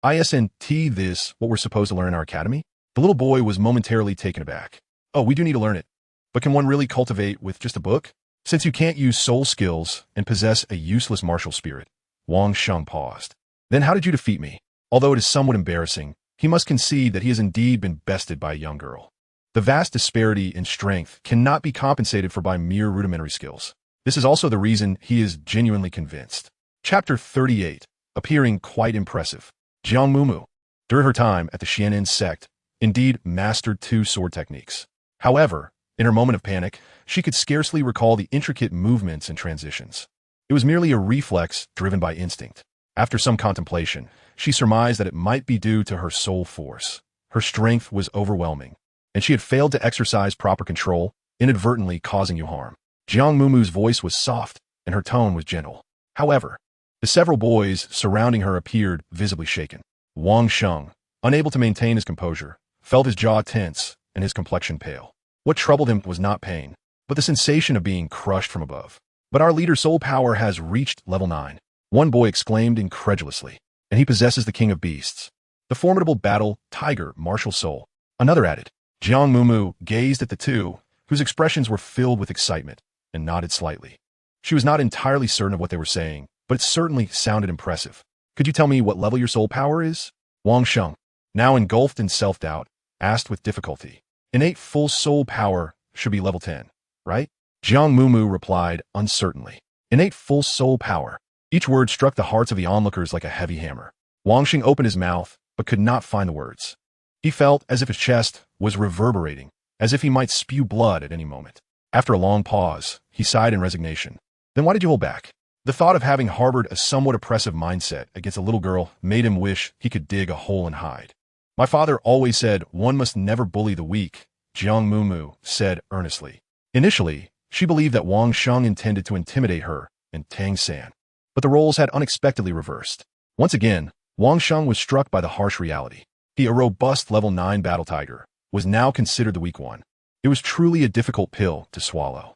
Isn't this what we're supposed to learn in our academy? The little boy was momentarily taken aback. Oh, we do need to learn it. But can one really cultivate with just a book? Since you can't use soul skills and possess a useless martial spirit. Wang Sheng paused. Then how did you defeat me? Although it is somewhat embarrassing, he must concede that he has indeed been bested by a young girl. The vast disparity in strength cannot be compensated for by mere rudimentary skills. This is also the reason he is genuinely convinced. Chapter 38, appearing quite impressive. Jiang Mumu, during her time at the Xuan Nv Sect, indeed mastered 2 sword techniques. However, in her moment of panic, she could scarcely recall the intricate movements and transitions. It was merely a reflex driven by instinct. After some contemplation, she surmised that it might be due to her soul force. Her strength was overwhelming, and she had failed to exercise proper control, inadvertently causing you harm. Jiang Mumu's voice was soft, and her tone was gentle. However, the several boys surrounding her appeared visibly shaken. Wang Sheng, unable to maintain his composure, felt his jaw tense and his complexion pale. What troubled him was not pain, but the sensation of being crushed from above. But our leader's soul power has reached level 9. One boy exclaimed incredulously, and he possesses the king of beasts. The formidable battle, tiger, martial soul. Another added. Jiang Mumu gazed at the two, whose expressions were filled with excitement, and nodded slightly. She was not entirely certain of what they were saying, but it certainly sounded impressive. Could you tell me what level your soul power is? Wang Sheng, now engulfed in self-doubt, asked with difficulty. Innate full soul power should be level 10, right? Jiang Mumu replied uncertainly. Innate full soul power. Each word struck the hearts of the onlookers like a heavy hammer. Wang Sheng opened his mouth, but could not find the words. He felt as if his chest was reverberating, as if he might spew blood at any moment. After a long pause, he sighed in resignation. Then why did you hold back? The thought of having harbored a somewhat oppressive mindset against a little girl made him wish he could dig a hole and hide. My father always said one must never bully the weak, Jiang Mumu said earnestly. Initially, she believed that Wang Sheng intended to intimidate her and Tang San. But the roles had unexpectedly reversed. Once again, Wang Sheng was struck by the harsh reality. He, a robust level 9 battle tiger, was now considered the weak one. It was truly a difficult pill to swallow.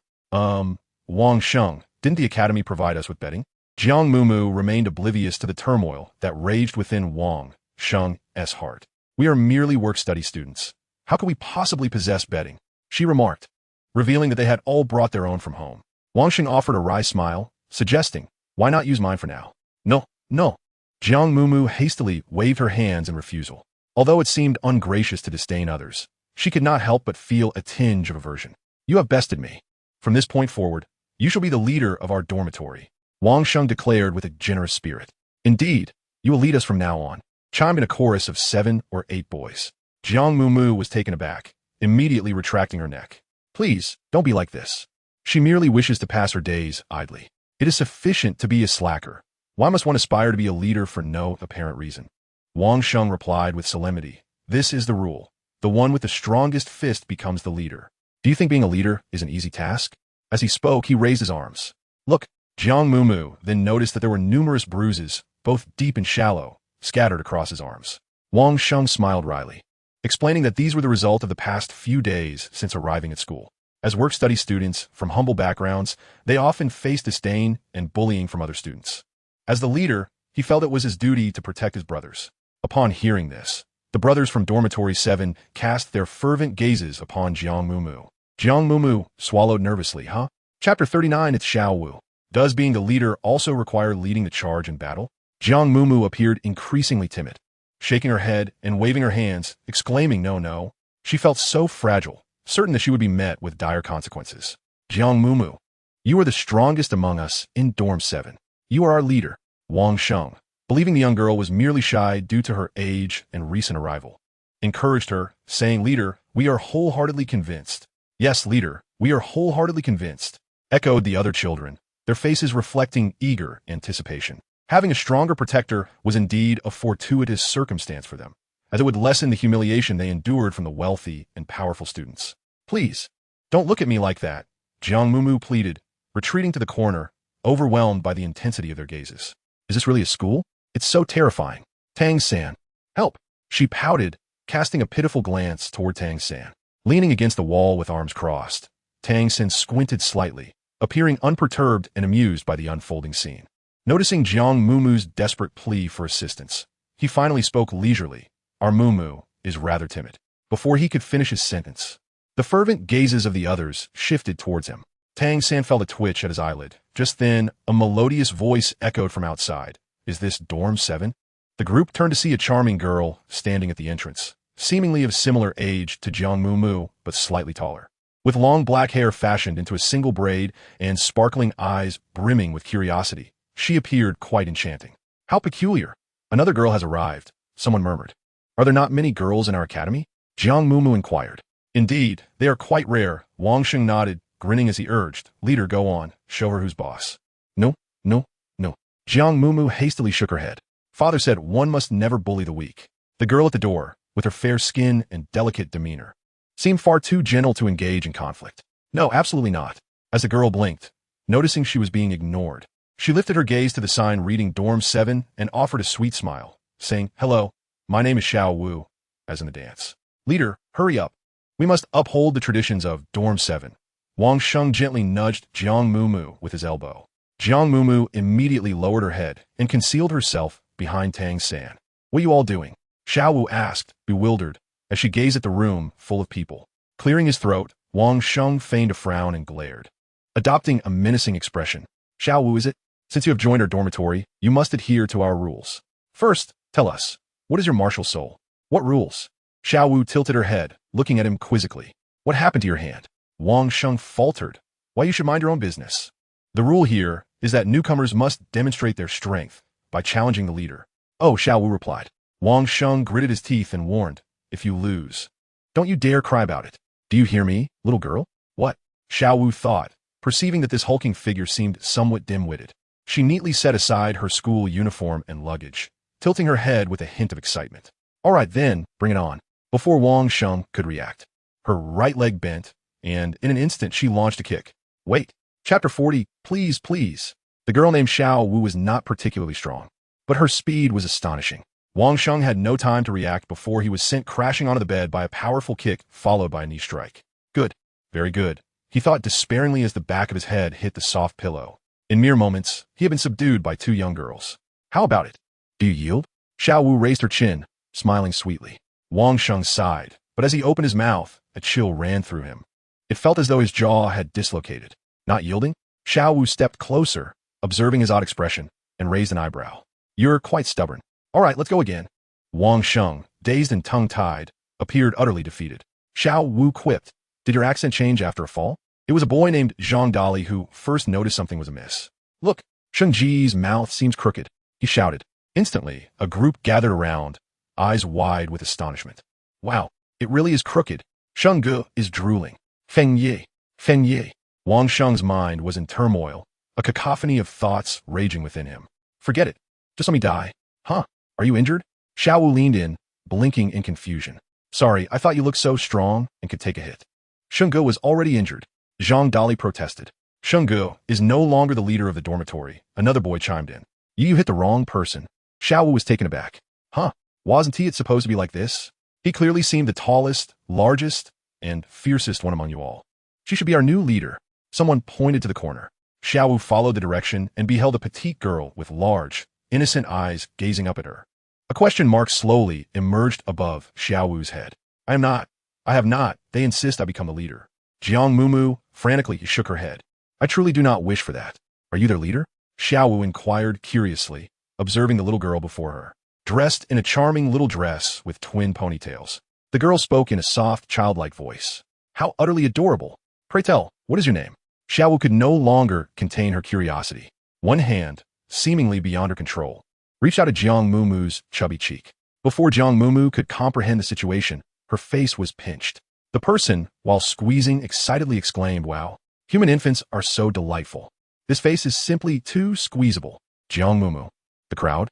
Wang Sheng, didn't the academy provide us with bedding? Jiang Mumu remained oblivious to the turmoil that raged within Wang Sheng's heart. We are merely work-study students. How could we possibly possess bedding? She remarked, revealing that they had all brought their own from home. Wang Sheng offered a wry smile, suggesting, why not use mine for now? No, no. Jiang Mumu hastily waved her hands in refusal. Although it seemed ungracious to disdain others, she could not help but feel a tinge of aversion. You have bested me. From this point forward, you shall be the leader of our dormitory, Wang Sheng declared with a generous spirit. Indeed, you will lead us from now on, chimed in a chorus of 7 or 8 boys. Jiang Mumu was taken aback, immediately retracting her neck. Please, don't be like this. She merely wishes to pass her days idly. It is sufficient to be a slacker. Why must one aspire to be a leader for no apparent reason? Wang Sheng replied with solemnity. This is the rule. The one with the strongest fist becomes the leader. Do you think being a leader is an easy task? As he spoke, he raised his arms. Look, Jiang Mumu then noticed that there were numerous bruises, both deep and shallow, scattered across his arms. Wang Sheng smiled wryly, explaining that these were the result of the past few days since arriving at school. As work-study students from humble backgrounds, they often face disdain and bullying from other students. As the leader, he felt it was his duty to protect his brothers. Upon hearing this, the brothers from Dormitory 7 cast their fervent gazes upon Jiang Mumu. Jiang Mumu swallowed nervously, huh? Chapter 39. It's Xiao Wu. Does being the leader also require leading the charge in battle? Jiang Mumu appeared increasingly timid, shaking her head and waving her hands, exclaiming no, no. She felt so fragile, certain that she would be met with dire consequences. Jiang Mumu, you are the strongest among us in Dorm 7. You are our leader. Wang Sheng, believing the young girl was merely shy due to her age and recent arrival, encouraged her, saying, Leader, we are wholeheartedly convinced. Yes, leader, we are wholeheartedly convinced, echoed the other children, their faces reflecting eager anticipation. Having a stronger protector was indeed a fortuitous circumstance for them, as it would lessen the humiliation they endured from the wealthy and powerful students. Please, don't look at me like that, Jiang Mumu pleaded, retreating to the corner, overwhelmed by the intensity of their gazes. Is this really a school? It's so terrifying. Tang-san, help! She pouted, casting a pitiful glance toward Tang-san. Leaning against the wall with arms crossed, Tang-san squinted slightly, appearing unperturbed and amused by the unfolding scene. Noticing Jiang Mumu's desperate plea for assistance, he finally spoke leisurely. Our Mumu is rather timid. Before he could finish his sentence, the fervent gazes of the others shifted towards him. Tang-san felt a twitch at his eyelid. Just then, a melodious voice echoed from outside. Is this Dorm 7? The group turned to see a charming girl standing at the entrance, seemingly of similar age to Jiang Mumu, but slightly taller. With long black hair fashioned into a single braid and sparkling eyes brimming with curiosity, she appeared quite enchanting. How peculiar. Another girl has arrived, someone murmured. Are there not many girls in our academy? Jiang Mumu inquired. Indeed, they are quite rare. Wang Sheng nodded, grinning as he urged, Leader, go on, show her who's boss. No, no, no. Jiang Mumu hastily shook her head. Father said one must never bully the weak. The girl at the door, with her fair skin and delicate demeanor, seemed far too gentle to engage in conflict. No, absolutely not. As the girl blinked, noticing she was being ignored, she lifted her gaze to the sign reading Dorm 7 and offered a sweet smile, saying, Hello, my name is Xiao Wu, as in the dance. Leader, hurry up. We must uphold the traditions of Dorm 7. Wang Sheng gently nudged Jiang Mumu with his elbow. Jiang Mumu immediately lowered her head and concealed herself behind Tang-san. What are you all doing? Xiao Wu asked, bewildered, as she gazed at the room full of people. Clearing his throat, Wang Sheng feigned a frown and glared, adopting a menacing expression. Xiao Wu, is it? Since you have joined our dormitory, you must adhere to our rules. First, tell us, what is your martial soul? What rules? Xiao Wu tilted her head, looking at him quizzically. What happened to your hand? Wang Sheng faltered. Why, you should mind your own business. The rule here is that newcomers must demonstrate their strength by challenging the leader. Oh, Xiao Wu replied. Wang Sheng gritted his teeth and warned, if you lose, don't you dare cry about it. Do you hear me, little girl? What? Xiao Wu thought, perceiving that this hulking figure seemed somewhat dim-witted. She neatly set aside her school uniform and luggage, tilting her head with a hint of excitement. All right then, bring it on. Before Wang Sheng could react, her right leg bent, and in an instant she launched a kick. Wait. Chapter 40, please, please. The girl named Xiao Wu was not particularly strong, but her speed was astonishing. Wang Sheng had no time to react before he was sent crashing onto the bed by a powerful kick followed by a knee strike. Good. Very good. he thought despairingly as the back of his head hit the soft pillow. In mere moments, he had been subdued by two young girls. How about it? Do you yield? Xiao Wu raised her chin, smiling sweetly. Wang Sheng sighed, but as he opened his mouth, a chill ran through him. It felt as though his jaw had dislocated. Not yielding? Xiao Wu stepped closer, observing his odd expression, and raised an eyebrow. You're quite stubborn. All right, let's go again. Wang Sheng, dazed and tongue-tied, appeared utterly defeated. Xiao Wu quipped, did your accent change after a fall? It was a boy named Zhang Dali who first noticed something was amiss. Look, Sheng Ji's mouth seems crooked, he shouted. Instantly, a group gathered around, eyes wide with astonishment. Wow, it really is crooked. Sheng Ge is drooling. Feng Ye, Feng Ye. Wang Sheng's mind was in turmoil, a cacophony of thoughts raging within him. Forget it. Just let me die. Huh? Are you injured? Xiao Wu leaned in, blinking in confusion. Sorry, I thought you looked so strong and could take a hit. Sheng Ge was already injured. Zhang Dali protested. Sheng Ge is no longer the leader of the dormitory, another boy chimed in. You hit the wrong person. Xiao Wu was taken aback. Huh? Wasn't he supposed to be like this? He clearly seemed the tallest, largest, and fiercest one among you all. She should be our new leader. Someone pointed to the corner. Xiao Wu followed the direction and beheld a petite girl with large, innocent eyes gazing up at her. A question mark slowly emerged above Xiao Wu's head. I have not. They insist I become the leader. Jiang Mumu frantically shook her head. I truly do not wish for that. Are you their leader? Xiao Wu inquired curiously, observing the little girl before her. Dressed in a charming little dress with twin ponytails. The girl spoke in a soft, childlike voice. How utterly adorable. Pray tell, what is your name? Xiao Wu could no longer contain her curiosity. One hand, seemingly beyond her control, reached out to Jiang Mumu's chubby cheek. Before Jiang Mumu could comprehend the situation, her face was pinched. The person, while squeezing, excitedly exclaimed, wow, human infants are so delightful. This face is simply too squeezable. Jiang Mumu. The crowd?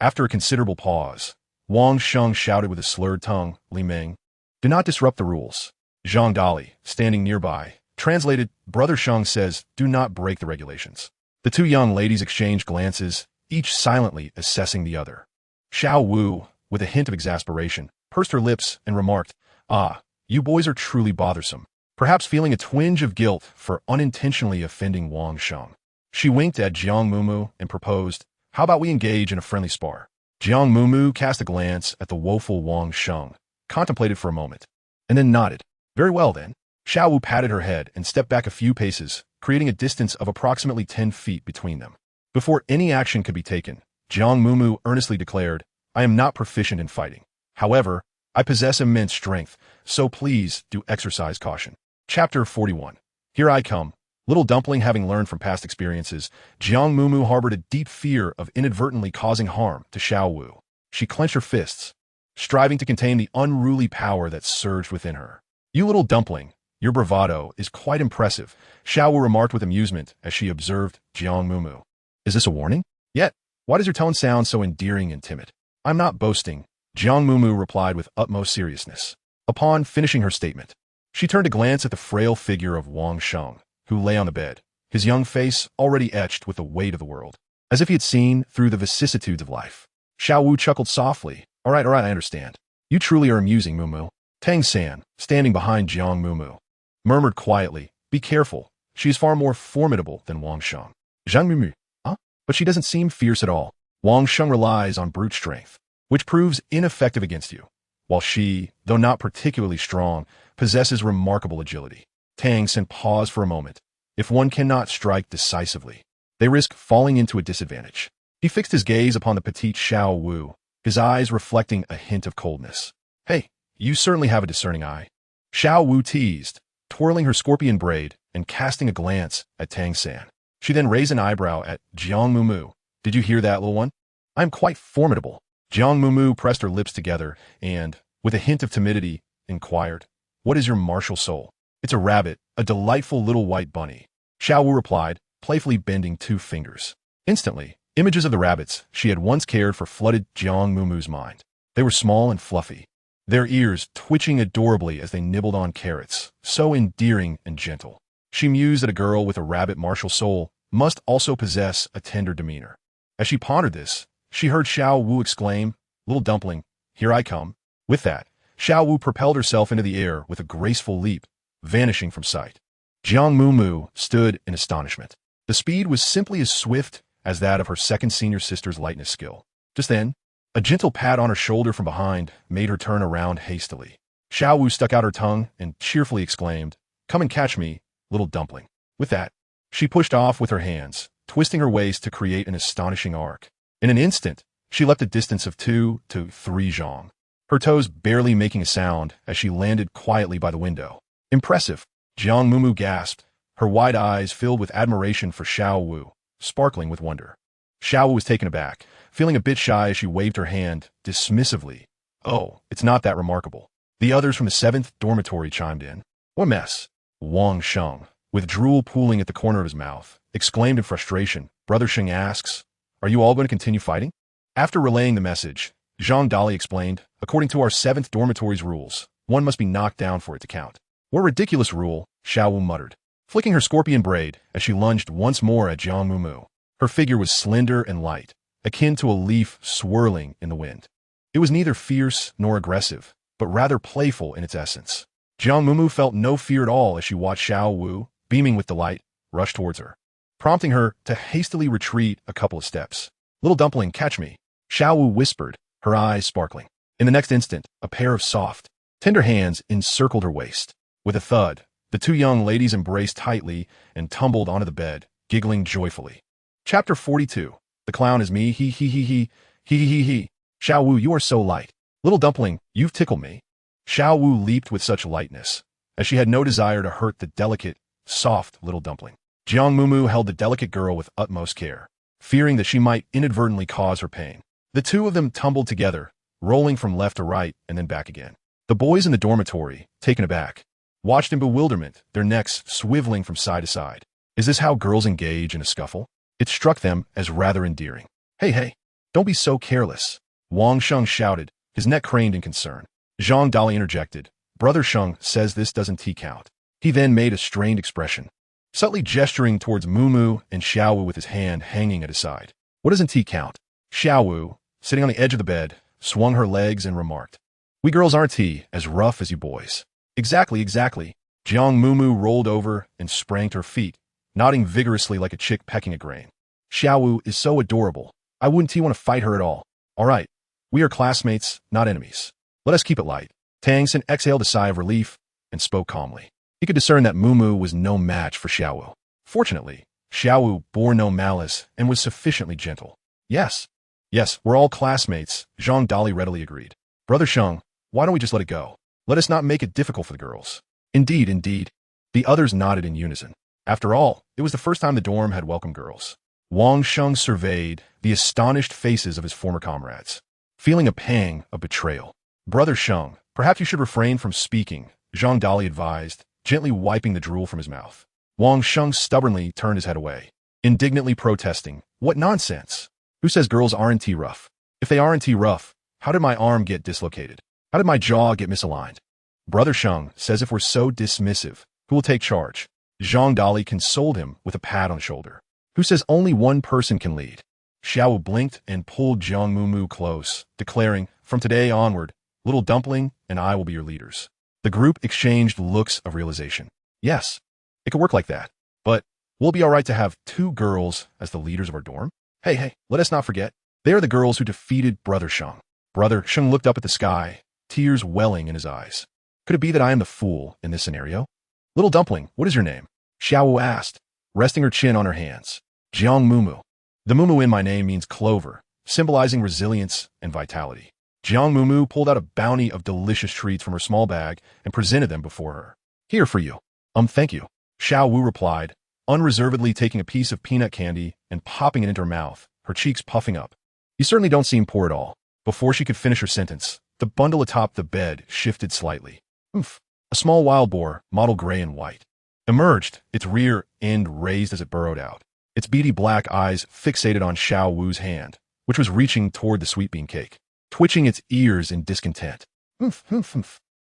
After a considerable pause, Wang Sheng shouted with a slurred tongue, Li Ming, do not disrupt the rules. Zhang Dali, standing nearby, translated, Brother Sheng says, do not break the regulations. The two young ladies exchanged glances, each silently assessing the other. Xiao Wu, with a hint of exasperation, pursed her lips and remarked, ah, you boys are truly bothersome, perhaps feeling a twinge of guilt for unintentionally offending Wang Sheng. She winked at Jiang Mumu and proposed, how about we engage in a friendly spar? Jiang Mumu cast a glance at the woeful Wang Sheng, contemplated for a moment, and then nodded. Very well then. Xiao Wu patted her head and stepped back a few paces, creating a distance of approximately 10 feet between them. Before any action could be taken, Jiang Mumu earnestly declared, I am not proficient in fighting. However, I possess immense strength, so please do exercise caution. Chapter 41. Here I come. Little Dumpling, having learned from past experiences, Jiang Mumu harbored a deep fear of inadvertently causing harm to Xiao Wu. She clenched her fists, striving to contain the unruly power that surged within her. You little dumpling, your bravado is quite impressive, Xiao Wu remarked with amusement as she observed Jiang Mumu. Is this a warning? Yet, why does your tone sound so endearing and timid? I'm not boasting, Jiang Mumu replied with utmost seriousness. Upon finishing her statement, she turned to glance at the frail figure of Wang Sheng, who lay on the bed, his young face already etched with the weight of the world, as if he had seen through the vicissitudes of life. Xiao Wu chuckled softly. All right, I understand. You truly are amusing, Mumu. Tang San, standing behind Jiang Mumu, murmured quietly, be careful, she is far more formidable than Wang Sheng. Jiang Mumu, huh? But she doesn't seem fierce at all. Wang Sheng relies on brute strength, which proves ineffective against you, while she, though not particularly strong, possesses remarkable agility. Tang San paused for a moment. If one cannot strike decisively, they risk falling into a disadvantage. He fixed his gaze upon the petite Xiao Wu, his eyes reflecting a hint of coldness. Hey, you certainly have a discerning eye. Xiao Wu teased, twirling her scorpion braid and casting a glance at Tang San. She then raised an eyebrow at Jiang Mumu. Did you hear that, little one? I am quite formidable. Jiang Mumu pressed her lips together and, with a hint of timidity, inquired, what is your martial soul? It's a rabbit, a delightful little white bunny. Xiao Wu replied, playfully bending two fingers. Instantly, images of the rabbits she had once cared for flooded Jiang Mumu's mind. They were small and fluffy, their ears twitching adorably as they nibbled on carrots, so endearing and gentle. She mused that a girl with a rabbit martial soul must also possess a tender demeanor. As she pondered this, she heard Xiao Wu exclaim, little dumpling, here I come. With that, Xiao Wu propelled herself into the air with a graceful leap, vanishing from sight. Jiang Mumu stood in astonishment. The speed was simply as swift as that of her second senior sister's lightness skill. Just then, a gentle pat on her shoulder from behind made her turn around hastily. Xiao Wu stuck out her tongue and cheerfully exclaimed, "Come and catch me, little dumpling." With that, she pushed off with her hands, twisting her waist to create an astonishing arc. In an instant, she leapt a distance of 2 to 3 zhong, her toes barely making a sound as she landed quietly by the window. Impressive, Jiang Mumu gasped, her wide eyes filled with admiration for Xiao Wu, sparkling with wonder. Xiao Wu was taken aback, feeling a bit shy as she waved her hand dismissively. "Oh, it's not that remarkable." The others from the 7th dormitory chimed in. "What mess?" Wang Sheng, with drool pooling at the corner of his mouth, exclaimed in frustration. Brother Sheng asks, "Are you all going to continue fighting?" After relaying the message, Zhang Dali explained, "According to our 7th dormitory's rules, one must be knocked down for it to count." "What a ridiculous rule," Xiao Wu muttered, flicking her scorpion braid as she lunged once more at Jiang Mumu. Her figure was slender and light, akin to a leaf swirling in the wind. It was neither fierce nor aggressive, but rather playful in its essence. Jiang Mumu felt no fear at all as she watched Xiao Wu, beaming with delight, rush towards her, prompting her to hastily retreat a couple of steps. "Little dumpling, catch me," Xiao Wu whispered, her eyes sparkling. In the next instant, a pair of soft, tender hands encircled her waist. With a thud, the two young ladies embraced tightly and tumbled onto the bed, giggling joyfully. Chapter 42. The clown is me, he he he he, he he he he. Xiao Wu, you are so light. Little dumpling, you've tickled me. Xiao Wu leaped with such lightness, as she had no desire to hurt the delicate, soft little dumpling. Jiang Mumu held the delicate girl with utmost care, fearing that she might inadvertently cause her pain. The two of them tumbled together, rolling from left to right and then back again. The boys in the dormitory, taken aback, watched in bewilderment, their necks swiveling from side to side. Is this how girls engage in a scuffle? It struck them as rather endearing. Hey, don't be so careless," Wang Sheng shouted, his neck craned in concern. Zhang Dali interjected, "Brother Sheng says this doesn't count." He then made a strained expression, subtly gesturing towards Mumu and Xiao Wu with his hand hanging at his side. "What doesn't count?" Xiao Wu, sitting on the edge of the bed, swung her legs and remarked, "We girls aren't as rough as you boys." Exactly. Jiang Mumu rolled over and sprang to her feet, nodding vigorously like a chick pecking a grain. "Xiao Wu is so adorable. I wouldn't want to fight her at all. All right, we are classmates, not enemies. Let us keep it light." Tang Xin exhaled a sigh of relief and spoke calmly. He could discern that Mumu was no match for Xiao Wu. Fortunately, Xiao Wu bore no malice and was sufficiently gentle. Yes, we're all classmates," Zhang Dali readily agreed. "Brother Sheng, why don't we just let it go? Let us not make it difficult for the girls." Indeed. The others nodded in unison. After all, it was the first time the dorm had welcomed girls. Wang Sheng surveyed the astonished faces of his former comrades, feeling a pang of betrayal. "Brother Sheng, perhaps you should refrain from speaking," Zhang Dali advised, gently wiping the drool from his mouth. Wang Sheng stubbornly turned his head away, indignantly protesting, "What nonsense! Who says girls aren't rough? If they aren't rough, how did my arm get dislocated? How did my jaw get misaligned?" "Brother Sheng says if we're so dismissive, who will take charge?" Zhang Dali consoled him with a pat on the shoulder. "Who says only one person can lead?" Xiao Wu blinked and pulled Jiang Mumu close, declaring, "From today onward, little dumpling and I will be your leaders." The group exchanged looks of realization. Yes, it could work like that. But will it be all right to have 2 girls as the leaders of our dorm? Hey, let us not forget, they are the girls who defeated Brother Sheng. Brother Sheng looked up at the sky, tears welling in his eyes. Could it be that I am the fool in this scenario? "Little dumpling, what is your name?" Xiao Wu asked, resting her chin on her hands. "Jiang Mumu. The Mumu in my name means clover, symbolizing resilience and vitality." Jiang Mumu pulled out a bounty of delicious treats from her small bag and presented them before her. "Here for you." Thank you," Xiao Wu replied, unreservedly taking a piece of peanut candy and popping it into her mouth, her cheeks puffing up. "You certainly don't seem poor at all." Before she could finish her sentence, the bundle atop the bed shifted slightly. Oof. A small wild boar, mottled gray and white, emerged, its rear end raised as it burrowed out, its beady black eyes fixated on Xiao Wu's hand, which was reaching toward the sweet bean cake, twitching its ears in discontent.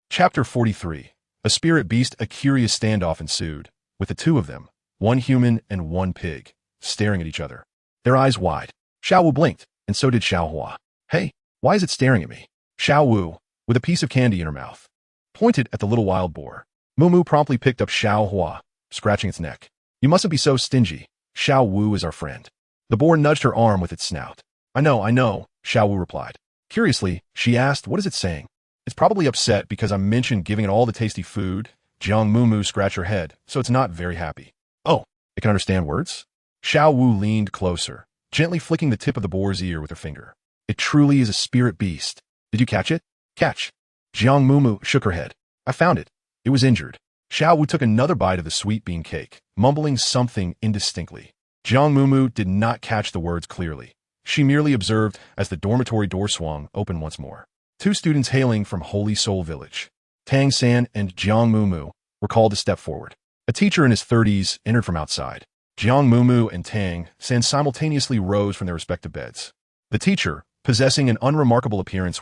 Chapter 43. A spirit beast. A curious standoff ensued, with the two of them, one human and one pig, staring at each other, their eyes wide. Xiao Wu blinked, and so did Xiao Hua. "Hey, why is it staring at me?" Xiao Wu, with a piece of candy in her mouth, pointed at the little wild boar. Mumu promptly picked up Xiao Hua, scratching its neck. You mustn't be so stingy. Xiao Wu is our friend. The boar nudged her arm with its snout. I know, Xiao Wu replied. Curiously, she asked, what is it saying? It's probably upset because I mentioned giving it all the tasty food. Jiang Mumu scratched her head, so it's not very happy. Oh, it can understand words? Xiao Wu leaned closer, gently flicking the tip of the boar's ear with her finger. It truly is a spirit beast. Did you catch it? Catch. Jiang Mumu shook her head. I found it. It was injured. Xiao Wu took another bite of the sweet bean cake, mumbling something indistinctly. Jiang Mumu did not catch the words clearly. She merely observed as the dormitory door swung open once more. Two students hailing from Holy Soul Village, Tang San and Jiang Mumu, were called to step forward. A teacher in his 30s entered from outside. Jiang Mumu and Tang San simultaneously rose from their respective beds. The teacher, possessing an unremarkable appearance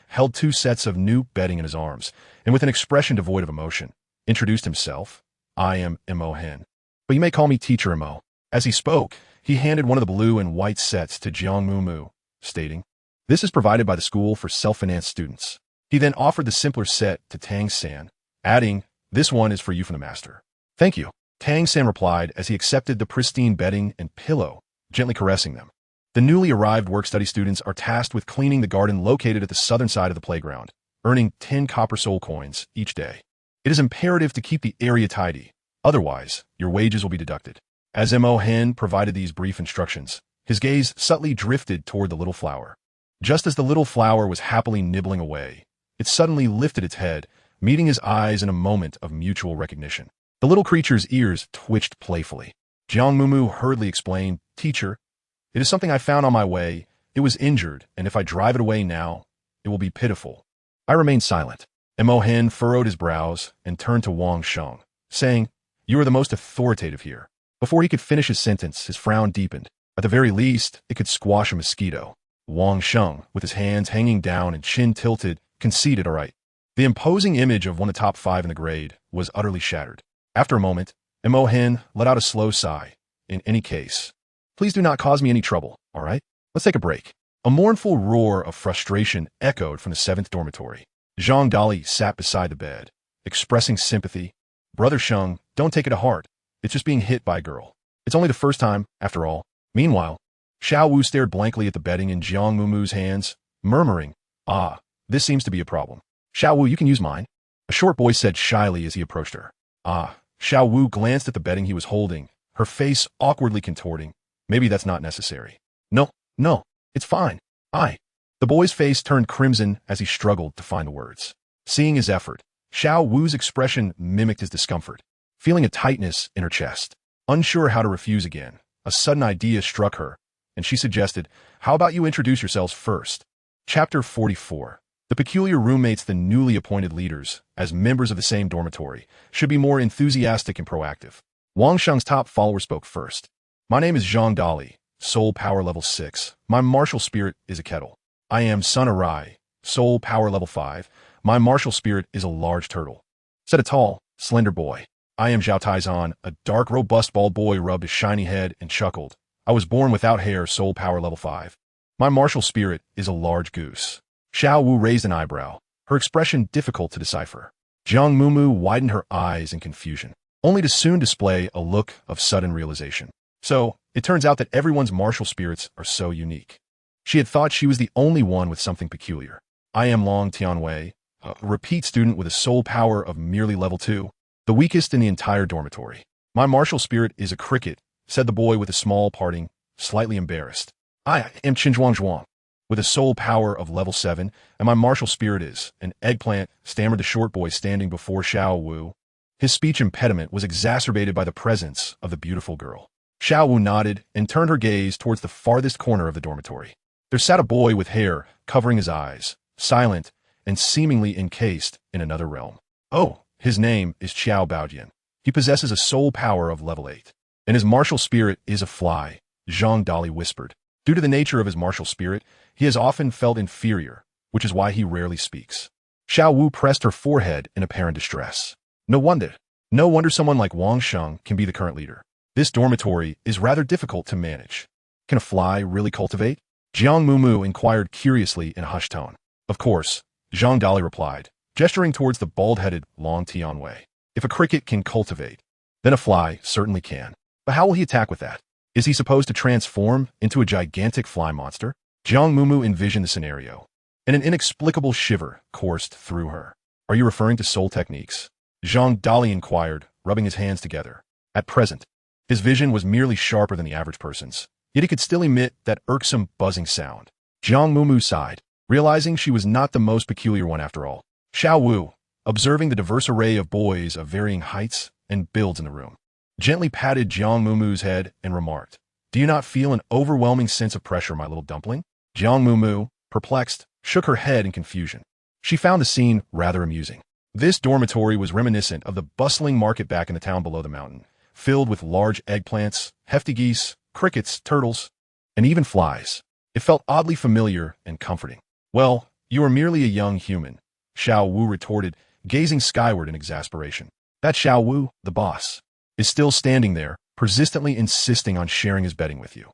held 2 sets of new bedding in his arms, and with an expression devoid of emotion, introduced himself. I am Mo Hen, but you may call me Teacher Mo. As he spoke, he handed one of the blue and white sets to Jiang Mumu, stating, this is provided by the school for self-financed students. He then offered the simpler set to Tang San, adding, this one is for you from the master. Thank you, Tang San replied as he accepted the pristine bedding and pillow, gently caressing them. The newly arrived work-study students are tasked with cleaning the garden located at the southern side of the playground, earning 10 copper soul coins each day. It is imperative to keep the area tidy, otherwise your wages will be deducted. As Mo Hen provided these brief instructions, his gaze subtly drifted toward the little flower. Just as the little flower was happily nibbling away, it suddenly lifted its head, meeting his eyes in a moment of mutual recognition. The little creature's ears twitched playfully. Jiang Mumu hurriedly explained, Teacher, it is something I found on my way. It was injured, and if I drive it away now, it will be pitiful. I remained silent. Mo Hen furrowed his brows and turned to Wang Sheng, saying, you are the most authoritative here. Before he could finish his sentence, his frown deepened. At the very least, it could squash a mosquito. Wang Sheng, with his hands hanging down and chin tilted, conceded all right. The imposing image of one of the top 5 in the grade was utterly shattered. After a moment, Mo Hen let out a slow sigh. In any case, please do not cause me any trouble, all right? Let's take a break. A mournful roar of frustration echoed from the 7th dormitory. Zhang Dali sat beside the bed, expressing sympathy. Brother Sheng, don't take it to heart. It's just being hit by a girl. It's only the first time, after all. Meanwhile, Xiao Wu stared blankly at the bedding in Jiang Mumu's hands, murmuring, this seems to be a problem. Xiao Wu, you can use mine. A short boy said shyly as he approached her. Xiao Wu glanced at the bedding he was holding, her face awkwardly contorting. Maybe that's not necessary. No, it's fine. The boy's face turned crimson as he struggled to find the words. Seeing his effort, Xiao Wu's expression mimicked his discomfort. Feeling a tightness in her chest, unsure how to refuse again, a sudden idea struck her, and she suggested, how about you introduce yourselves first? Chapter 44. The peculiar roommates, the newly appointed leaders, as members of the same dormitory, should be more enthusiastic and proactive. Wang Sheng's top follower spoke first. My name is Zhang Dali, soul power level 6. My martial spirit is a kettle. I am Sun Arai, soul power level 5. My martial spirit is a large turtle. Said a tall, slender boy. I am Zhao Taizan, a dark, robust, bald boy rubbed his shiny head and chuckled. I was born without hair, soul power level 5. My martial spirit is a large goose. Xiao Wu raised an eyebrow, her expression difficult to decipher. Jiang Mumu widened her eyes in confusion, only to soon display a look of sudden realization. So, it turns out that everyone's martial spirits are so unique. She had thought she was the only one with something peculiar. I am Long Tianwei, a repeat student with a soul power of merely level 2. The weakest in the entire dormitory. My martial spirit is a cricket, said the boy with a small parting, slightly embarrassed. I am Qinzhuang Zhuang, with a soul power of level 7, and my martial spirit is an eggplant, stammered the short boy standing before Xiao Wu. His speech impediment was exacerbated by the presence of the beautiful girl. Xiao Wu nodded and turned her gaze towards the farthest corner of the dormitory. There sat a boy with hair covering his eyes, silent and seemingly encased in another realm. Oh, his name is Qiao Baojian. He possesses a soul power of level 8. And his martial spirit is a fly, Zhang Dali whispered. Due to the nature of his martial spirit, he has often felt inferior, which is why he rarely speaks. Xiao Wu pressed her forehead in apparent distress. No wonder someone like Wang Sheng can be the current leader. This dormitory is rather difficult to manage. Can a fly really cultivate? Jiang Mumu inquired curiously in a hushed tone. Of course, Zhang Dali replied, gesturing towards the bald-headed Long Tianwei. If a cricket can cultivate, Then a fly certainly can. But how will he attack with that? Is he supposed to transform into a gigantic fly monster? Jiang Mumu envisioned the scenario, and an inexplicable shiver coursed through her. Are you referring to soul techniques? Zhang Dali inquired, rubbing his hands together. At present, his vision was merely sharper than the average person's, yet he could still emit that irksome buzzing sound. Jiang Mumu sighed, realizing she was not the most peculiar one after all. Xiao Wu, observing the diverse array of boys of varying heights and builds in the room, gently patted Jiang Mumu's head and remarked, "Do you not feel an overwhelming sense of pressure, my little dumpling?" Jiang Mumu, perplexed, shook her head in confusion. She found the scene rather amusing. This dormitory was reminiscent of the bustling market back in the town below the mountain, filled with large eggplants, hefty geese, crickets, turtles, and even flies. It felt oddly familiar and comforting. "Well, you are merely a young human," Xiao Wu retorted, gazing skyward in exasperation. That Xiao Wu, the boss, is still standing there, persistently insisting on sharing his bedding with you.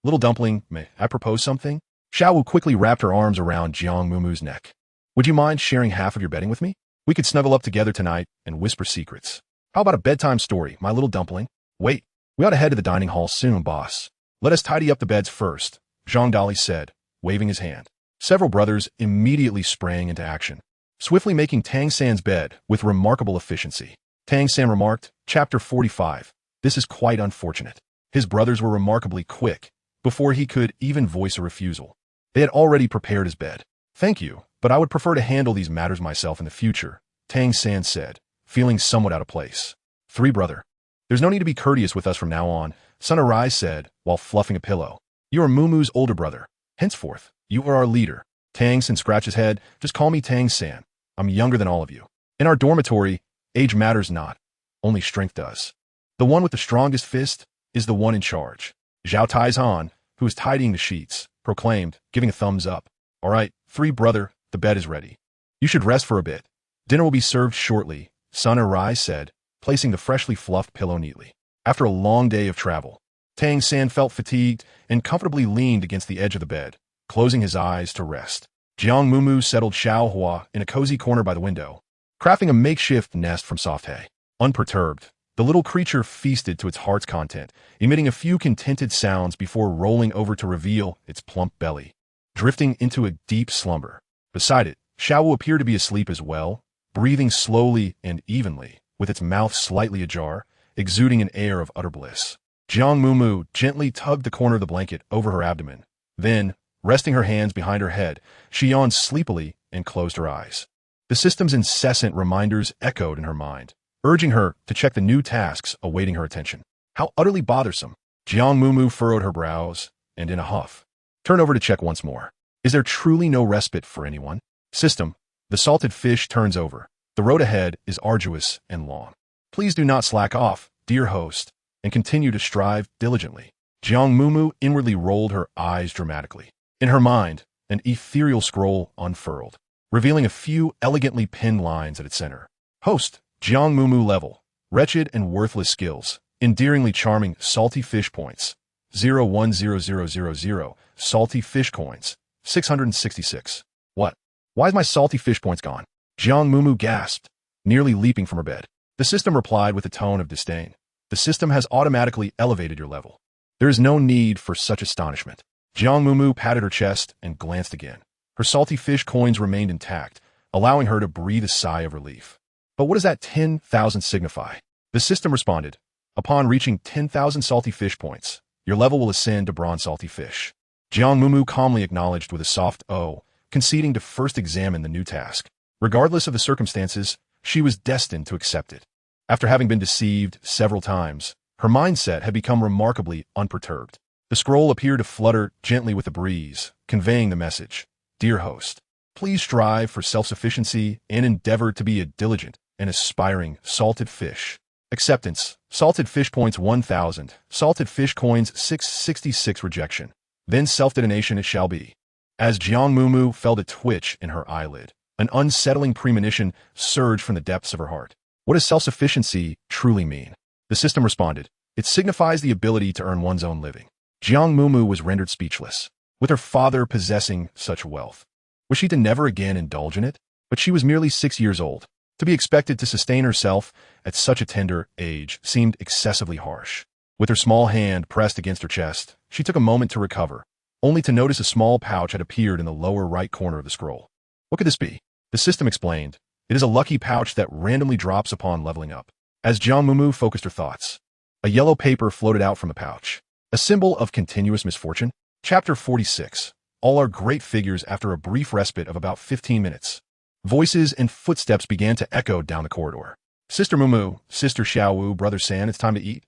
Little dumpling, may I propose something?" Xiao Wu quickly wrapped her arms around Jiang Mumu's neck. "Would you mind sharing half of your bedding with me? We could snuggle up together tonight and whisper secrets. How about a bedtime story, my little dumpling?" "Wait, we ought to head to the dining hall soon, boss. Let us tidy up the beds first," Zhang Dali said, waving his hand. Several brothers immediately sprang into action, swiftly making Tang San's bed with remarkable efficiency. Tang San remarked, Chapter 45, "This is quite unfortunate." His brothers were remarkably quick, before he could even voice a refusal. They had already prepared his bed. "Thank you, but I would prefer to handle these matters myself in the future," Tang San said, feeling somewhat out of place. "Three brother. There's no need to be courteous with us from now on," Sun Arai said, while fluffing a pillow. "You are Mumu's older brother. Henceforth, you are our leader." Tang San scratched his head. "Just call me Tang San. I'm younger than all of you. In our dormitory, age matters not. Only strength does. The one with the strongest fist is the one in charge." Zhao Taizhan, who was tidying the sheets, proclaimed, giving a thumbs up. "All right, three brother, the bed is ready. You should rest for a bit. Dinner will be served shortly," Sun Arai said, placing the freshly fluffed pillow neatly. After a long day of travel, Tang San felt fatigued and comfortably leaned against the edge of the bed, closing his eyes to rest. Jiang Mumu settled Xiao Hua in a cozy corner by the window, crafting a makeshift nest from soft hay. Unperturbed, the little creature feasted to its heart's content, emitting a few contented sounds before rolling over to reveal its plump belly, drifting into a deep slumber. Beside it, Xiao Wu appeared to be asleep as well, breathing slowly and evenly, with its mouth slightly ajar, exuding an air of utter bliss. Jiang Mumu gently tugged the corner of the blanket over her abdomen. Then, resting her hands behind her head, she yawned sleepily and closed her eyes. The system's incessant reminders echoed in her mind, urging her to check the new tasks awaiting her attention. How utterly bothersome. Jiang Mumu furrowed her brows, and in a huff, turned over to check once more. Is there truly no respite for anyone? System, the salted fish turns over. The road ahead is arduous and long. Please do not slack off, dear host, and continue to strive diligently. Jiang Mumu inwardly rolled her eyes dramatically. In her mind, an ethereal scroll unfurled, revealing a few elegantly pinned lines at its center. Host, Jiang Mumu level, wretched and worthless skills, endearingly charming salty fish points, 010000, salty fish coins, 666. What? Why is my salty fish points gone? Jiang Mumu gasped, nearly leaping from her bed. The system replied with a tone of disdain. The system has automatically elevated your level. There is no need for such astonishment. Jiang Mumu patted her chest and glanced again. Her salty fish coins remained intact, allowing her to breathe a sigh of relief. But what does that 10,000 signify? The system responded, upon reaching 10,000 salty fish points, your level will ascend to bronze salty fish. Jiang Mumu calmly acknowledged with a soft "oh," conceding to first examine the new task. Regardless of the circumstances, she was destined to accept it. After having been deceived several times, her mindset had become remarkably unperturbed. The scroll appeared to flutter gently with the breeze, conveying the message. Dear host, please strive for self-sufficiency and endeavor to be a diligent and aspiring salted fish. Acceptance, salted fish points 1,000, salted fish coins 666 rejection. Then self-detonation it shall be. As Jiang Mumu felt a twitch in her eyelid, an unsettling premonition surged from the depths of her heart. What does self-sufficiency truly mean? The system responded. It signifies the ability to earn one's own living. Jiang Mumu was rendered speechless. With her father possessing such wealth, was she to never again indulge in it? But she was merely 6 years old. To be expected to sustain herself at such a tender age seemed excessively harsh. With her small hand pressed against her chest, she took a moment to recover, only to notice a small pouch had appeared in the lower right corner of the scroll. What could this be? The system explained. It is a lucky pouch that randomly drops upon leveling up. As Jiang Mumu focused her thoughts, a yellow paper floated out from the pouch, a symbol of continuous misfortune. Chapter 46. All are great figures after a brief respite of about 15 minutes. Voices and footsteps began to echo down the corridor. Sister Mumu, Sister Xiaowu, Brother San, it's time to eat.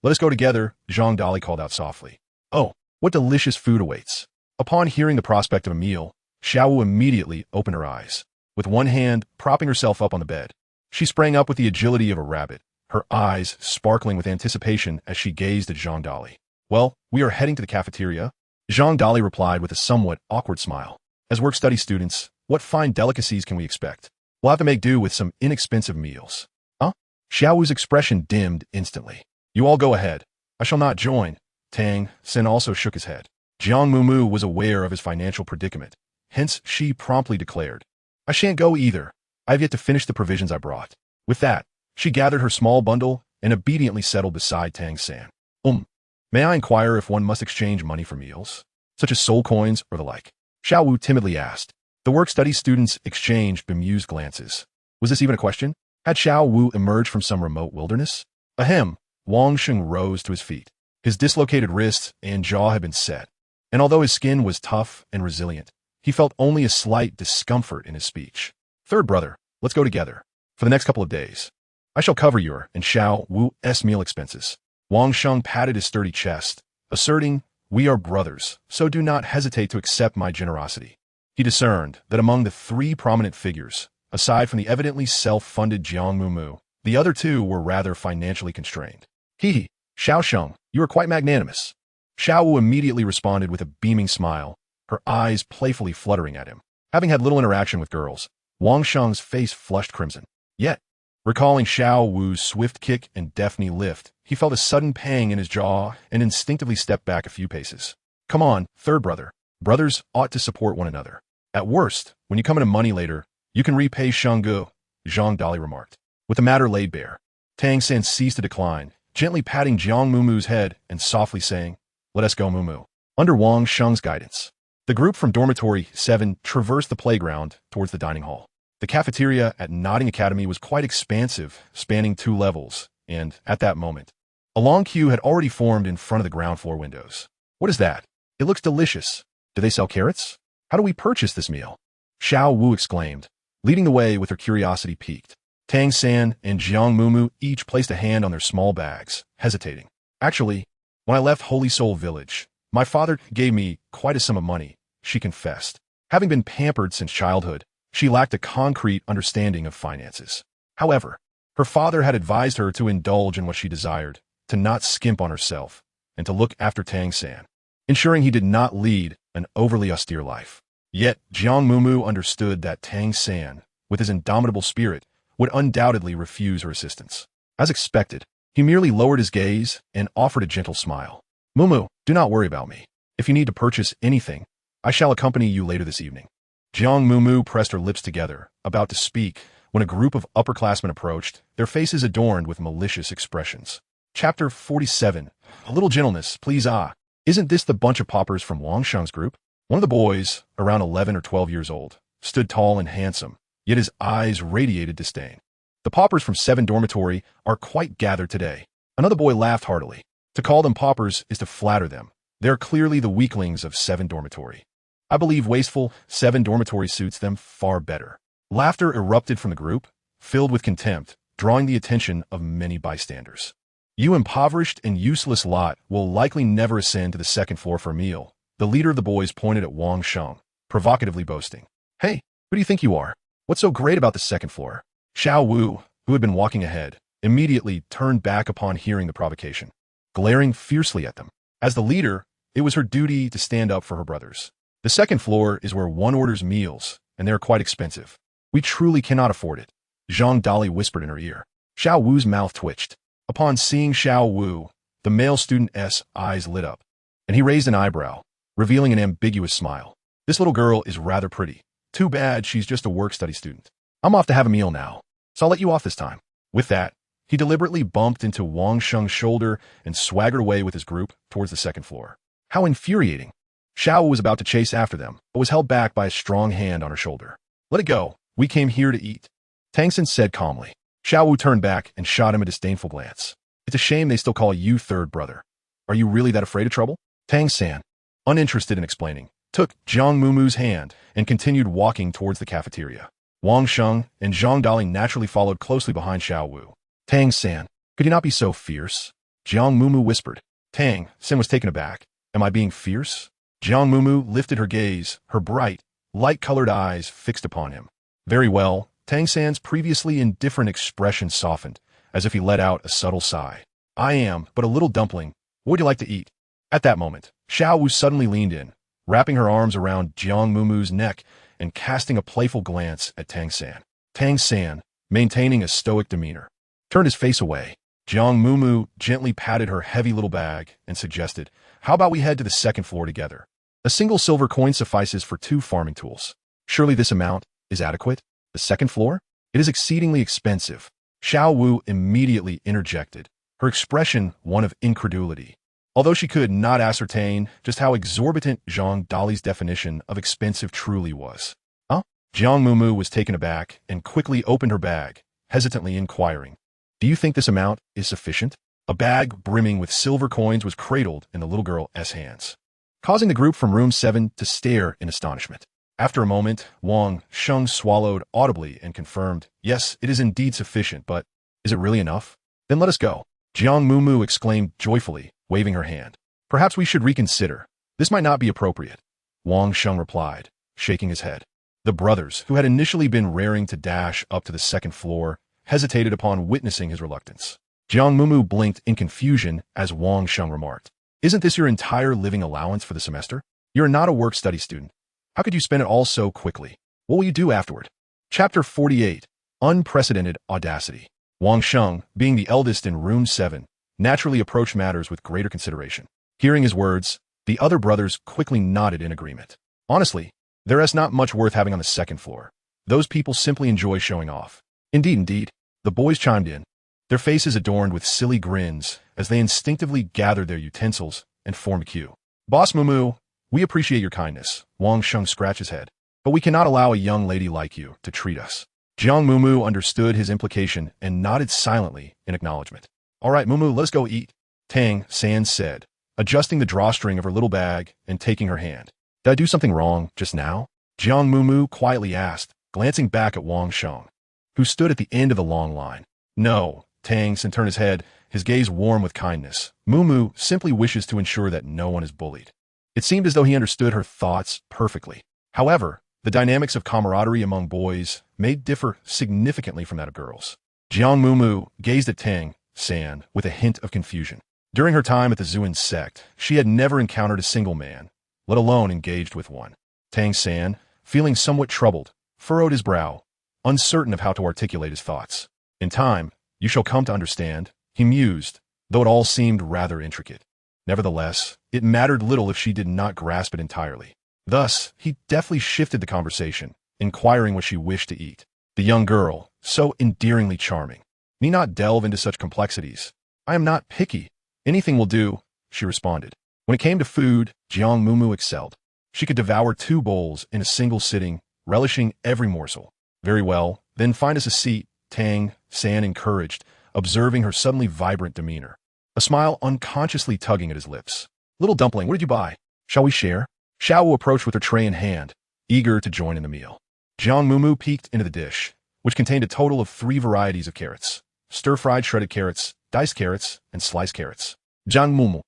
Let us go together, Zhang Dali called out softly. Oh, what delicious food awaits. Upon hearing the prospect of a meal, Xiaowu immediately opened her eyes. With one hand propping herself up on the bed, she sprang up with the agility of a rabbit, her eyes sparkling with anticipation as she gazed at Zhang Dali. Well, we are heading to the cafeteria, Zhang Dali replied with a somewhat awkward smile. As work-study students, what fine delicacies can we expect? We'll have to make do with some inexpensive meals. Huh? Xiaowu's expression dimmed instantly. You all go ahead. I shall not join. Tang Sen also shook his head. Jiang Mumu was aware of his financial predicament. Hence, she promptly declared, I shan't go either. I have yet to finish the provisions I brought. With that, she gathered her small bundle and obediently settled beside Tang San. May I inquire if one must exchange money for meals, such as soul coins or the like? Xiaowu timidly asked. The work-study students exchanged bemused glances. Was this even a question? Had Xiaowu emerged from some remote wilderness? Ahem. Wang Sheng rose to his feet. His dislocated wrists and jaw had been set, and although his skin was tough and resilient, he felt only a slight discomfort in his speech. Third brother, let's go together. For the next couple of days, I shall cover your and Xiao Wu's meal expenses. Wang Sheng patted his sturdy chest, asserting, we are brothers, so do not hesitate to accept my generosity. He discerned that among the three prominent figures, aside from the evidently self-funded Jiang Mumu, the other two were rather financially constrained. Hee, Xiao Sheng, you are quite magnanimous. Xiao Wu immediately responded with a beaming smile, her eyes playfully fluttering at him. Having had little interaction with girls, Wang Sheng's face flushed crimson. Yet, recalling Xiao Wu's swift kick and deft knee lift, he felt a sudden pang in his jaw and instinctively stepped back a few paces. Come on, third brother. Brothers ought to support one another. At worst, when you come into money later, you can repay Shanggu, Zhang Dali remarked. With the matter laid bare, Tang San ceased to decline, gently patting Jiang Mumu's head and softly saying, let us go, Mumu. Under Wang Sheng's guidance, the group from Dormitory 7 traversed the playground towards the dining hall. The cafeteria at Notting Academy was quite expansive, spanning 2 levels, and, at that moment, a long queue had already formed in front of the ground floor windows. What is that? It looks delicious. Do they sell carrots? How do we purchase this meal? Xiao Wu exclaimed, leading the way with her curiosity piqued. Tang San and Jiang Mumu each placed a hand on their small bags, hesitating. Actually, when I left Holy Soul Village, my father gave me quite a sum of money, she confessed. Having been pampered since childhood, she lacked a concrete understanding of finances. However, her father had advised her to indulge in what she desired, to not skimp on herself, and to look after Tang San, ensuring he did not lead an overly austere life. Yet, Jiang Mumu understood that Tang San, with his indomitable spirit, would undoubtedly refuse her assistance. As expected, he merely lowered his gaze and offered a gentle smile. Mumu, do not worry about me. If you need to purchase anything, I shall accompany you later this evening. Jiang Mumu pressed her lips together, about to speak, when a group of upperclassmen approached, their faces adorned with malicious expressions. Chapter 47. A little gentleness, please. Isn't this the bunch of paupers from Wang Sheng's group? One of the boys, around 11 or 12 years old, stood tall and handsome, yet his eyes radiated disdain. The paupers from 7 dormitory are quite gathered today. Another boy laughed heartily. To call them paupers is to flatter them. They are clearly the weaklings of 7 dormitory. I believe wasteful 7 dormitory suits them far better. Laughter erupted from the group, filled with contempt, drawing the attention of many bystanders. You impoverished and useless lot will likely never ascend to the 2nd floor for a meal. The leader of the boys pointed at Wang Sheng, provocatively boasting. Hey, who do you think you are? What's so great about the 2nd floor? Xiao Wu, who had been walking ahead, immediately turned back upon hearing the provocation, glaring fiercely at them. As the leader, it was her duty to stand up for her brothers. The 2nd floor is where one orders meals, and they are quite expensive. We truly cannot afford it, Zhang Dali whispered in her ear. Xiao Wu's mouth twitched. Upon seeing Xiao Wu, the male student's eyes lit up, and he raised an eyebrow, revealing an ambiguous smile. This little girl is rather pretty. Too bad she's just a work-study student. I'm off to have a meal now. so I'll let you off this time. With that, he deliberately bumped into Wang Sheng's shoulder and swaggered away with his group towards the second floor. How infuriating. Xiao was about to chase after them, but was held back by a strong hand on her shoulder. Let it go. We came here to eat, Tang San said calmly. Xiao Wu turned back and shot him a disdainful glance. It's a shame they still call you third brother. Are you really that afraid of trouble? Tang San, uninterested in explaining, took Jiang Mumu's hand and continued walking towards the cafeteria. Wang Sheng and Zhang Dali naturally followed closely behind Xiao Wu. Tang San, could you not be so fierce? Jiang Mumu whispered. Tang San was taken aback. Am I being fierce? Jiang Mumu lifted her gaze, her bright, light-colored eyes fixed upon him. Very well, Tang San's previously indifferent expression softened, as if he let out a subtle sigh. I am but a little dumpling. What would you like to eat? At that moment, Xiao Wu suddenly leaned in, wrapping her arms around Jiang Mumu's neck and casting a playful glance at Tang San. Tang San, maintaining a stoic demeanor, turned his face away. Jiang Mumu gently patted her heavy little bag and suggested, how about we head to the second floor together? A single silver coin suffices for 2 farming tools. Surely this amount is adequate? The second floor? It is exceedingly expensive. Xiao Wu immediately interjected, her expression one of incredulity. Although she could not ascertain just how exorbitant Zhang Dali's definition of expensive truly was. Huh? Jiang Mumu was taken aback and quickly opened her bag, hesitantly inquiring, do you think this amount is sufficient? A bag brimming with silver coins was cradled in the little girl's hands, causing the group from room 7 to stare in astonishment. After a moment, Wang Sheng swallowed audibly and confirmed, yes, it is indeed sufficient, but is it really enough? Then let us go. Jiang Mumu exclaimed joyfully, waving her hand. Perhaps we should reconsider. This might not be appropriate. Wang Sheng replied, shaking his head. The brothers, who had initially been raring to dash up to the second floor, hesitated upon witnessing his reluctance. Jiang Mumu blinked in confusion as Wang Sheng remarked, isn't this your entire living allowance for the semester? You're not a work-study student. How could you spend it all so quickly? What will you do afterward? Chapter 48. Unprecedented Audacity. Wang Sheng, being the eldest in room 7, naturally approached matters with greater consideration. Hearing his words, the other brothers quickly nodded in agreement. Honestly, there is not much worth having on the second floor. Those people simply enjoy showing off. Indeed, the boys chimed in, their faces adorned with silly grins as they instinctively gathered their utensils and formed a queue. Boss Mumu, we appreciate your kindness, Wang Sheng scratched his head, but we cannot allow a young lady like you to treat us. Jiang Mumu understood his implication and nodded silently in acknowledgement. All right, Mumu, let's go eat, Tang San said, adjusting the drawstring of her little bag and taking her hand. Did I do something wrong just now? Jiang Mumu quietly asked, glancing back at Wang Sheng, who stood at the end of the long line. No, Tang San turned his head, his gaze warm with kindness. Mumu simply wishes to ensure that no one is bullied. It seemed as though he understood her thoughts perfectly. However, the dynamics of camaraderie among boys may differ significantly from that of girls. Jiang Mumu gazed at Tang San with a hint of confusion. During her time at the Xuan Sect, she had never encountered a single man, let alone engaged with one. Tang San, feeling somewhat troubled, furrowed his brow, uncertain of how to articulate his thoughts. In time, you shall come to understand, he mused, though it all seemed rather intricate. Nevertheless, it mattered little if she did not grasp it entirely. Thus, he deftly shifted the conversation, inquiring what she wished to eat. The young girl, so endearingly charming, need not delve into such complexities. I am not picky. Anything will do, she responded. When it came to food, Jiang Mumu excelled. She could devour 2 bowls in a single sitting, relishing every morsel. Very well, then find us a seat, Tang San encouraged, observing her suddenly vibrant demeanor. A smile unconsciously tugging at his lips. Little dumpling, what did you buy? Shall we share? Xiao Wu approached with her tray in hand, eager to join in the meal. Jiang Mumu peeked into the dish, which contained a total of 3 varieties of carrots, stir-fried shredded carrots, diced carrots, and sliced carrots. Jiang Mumu,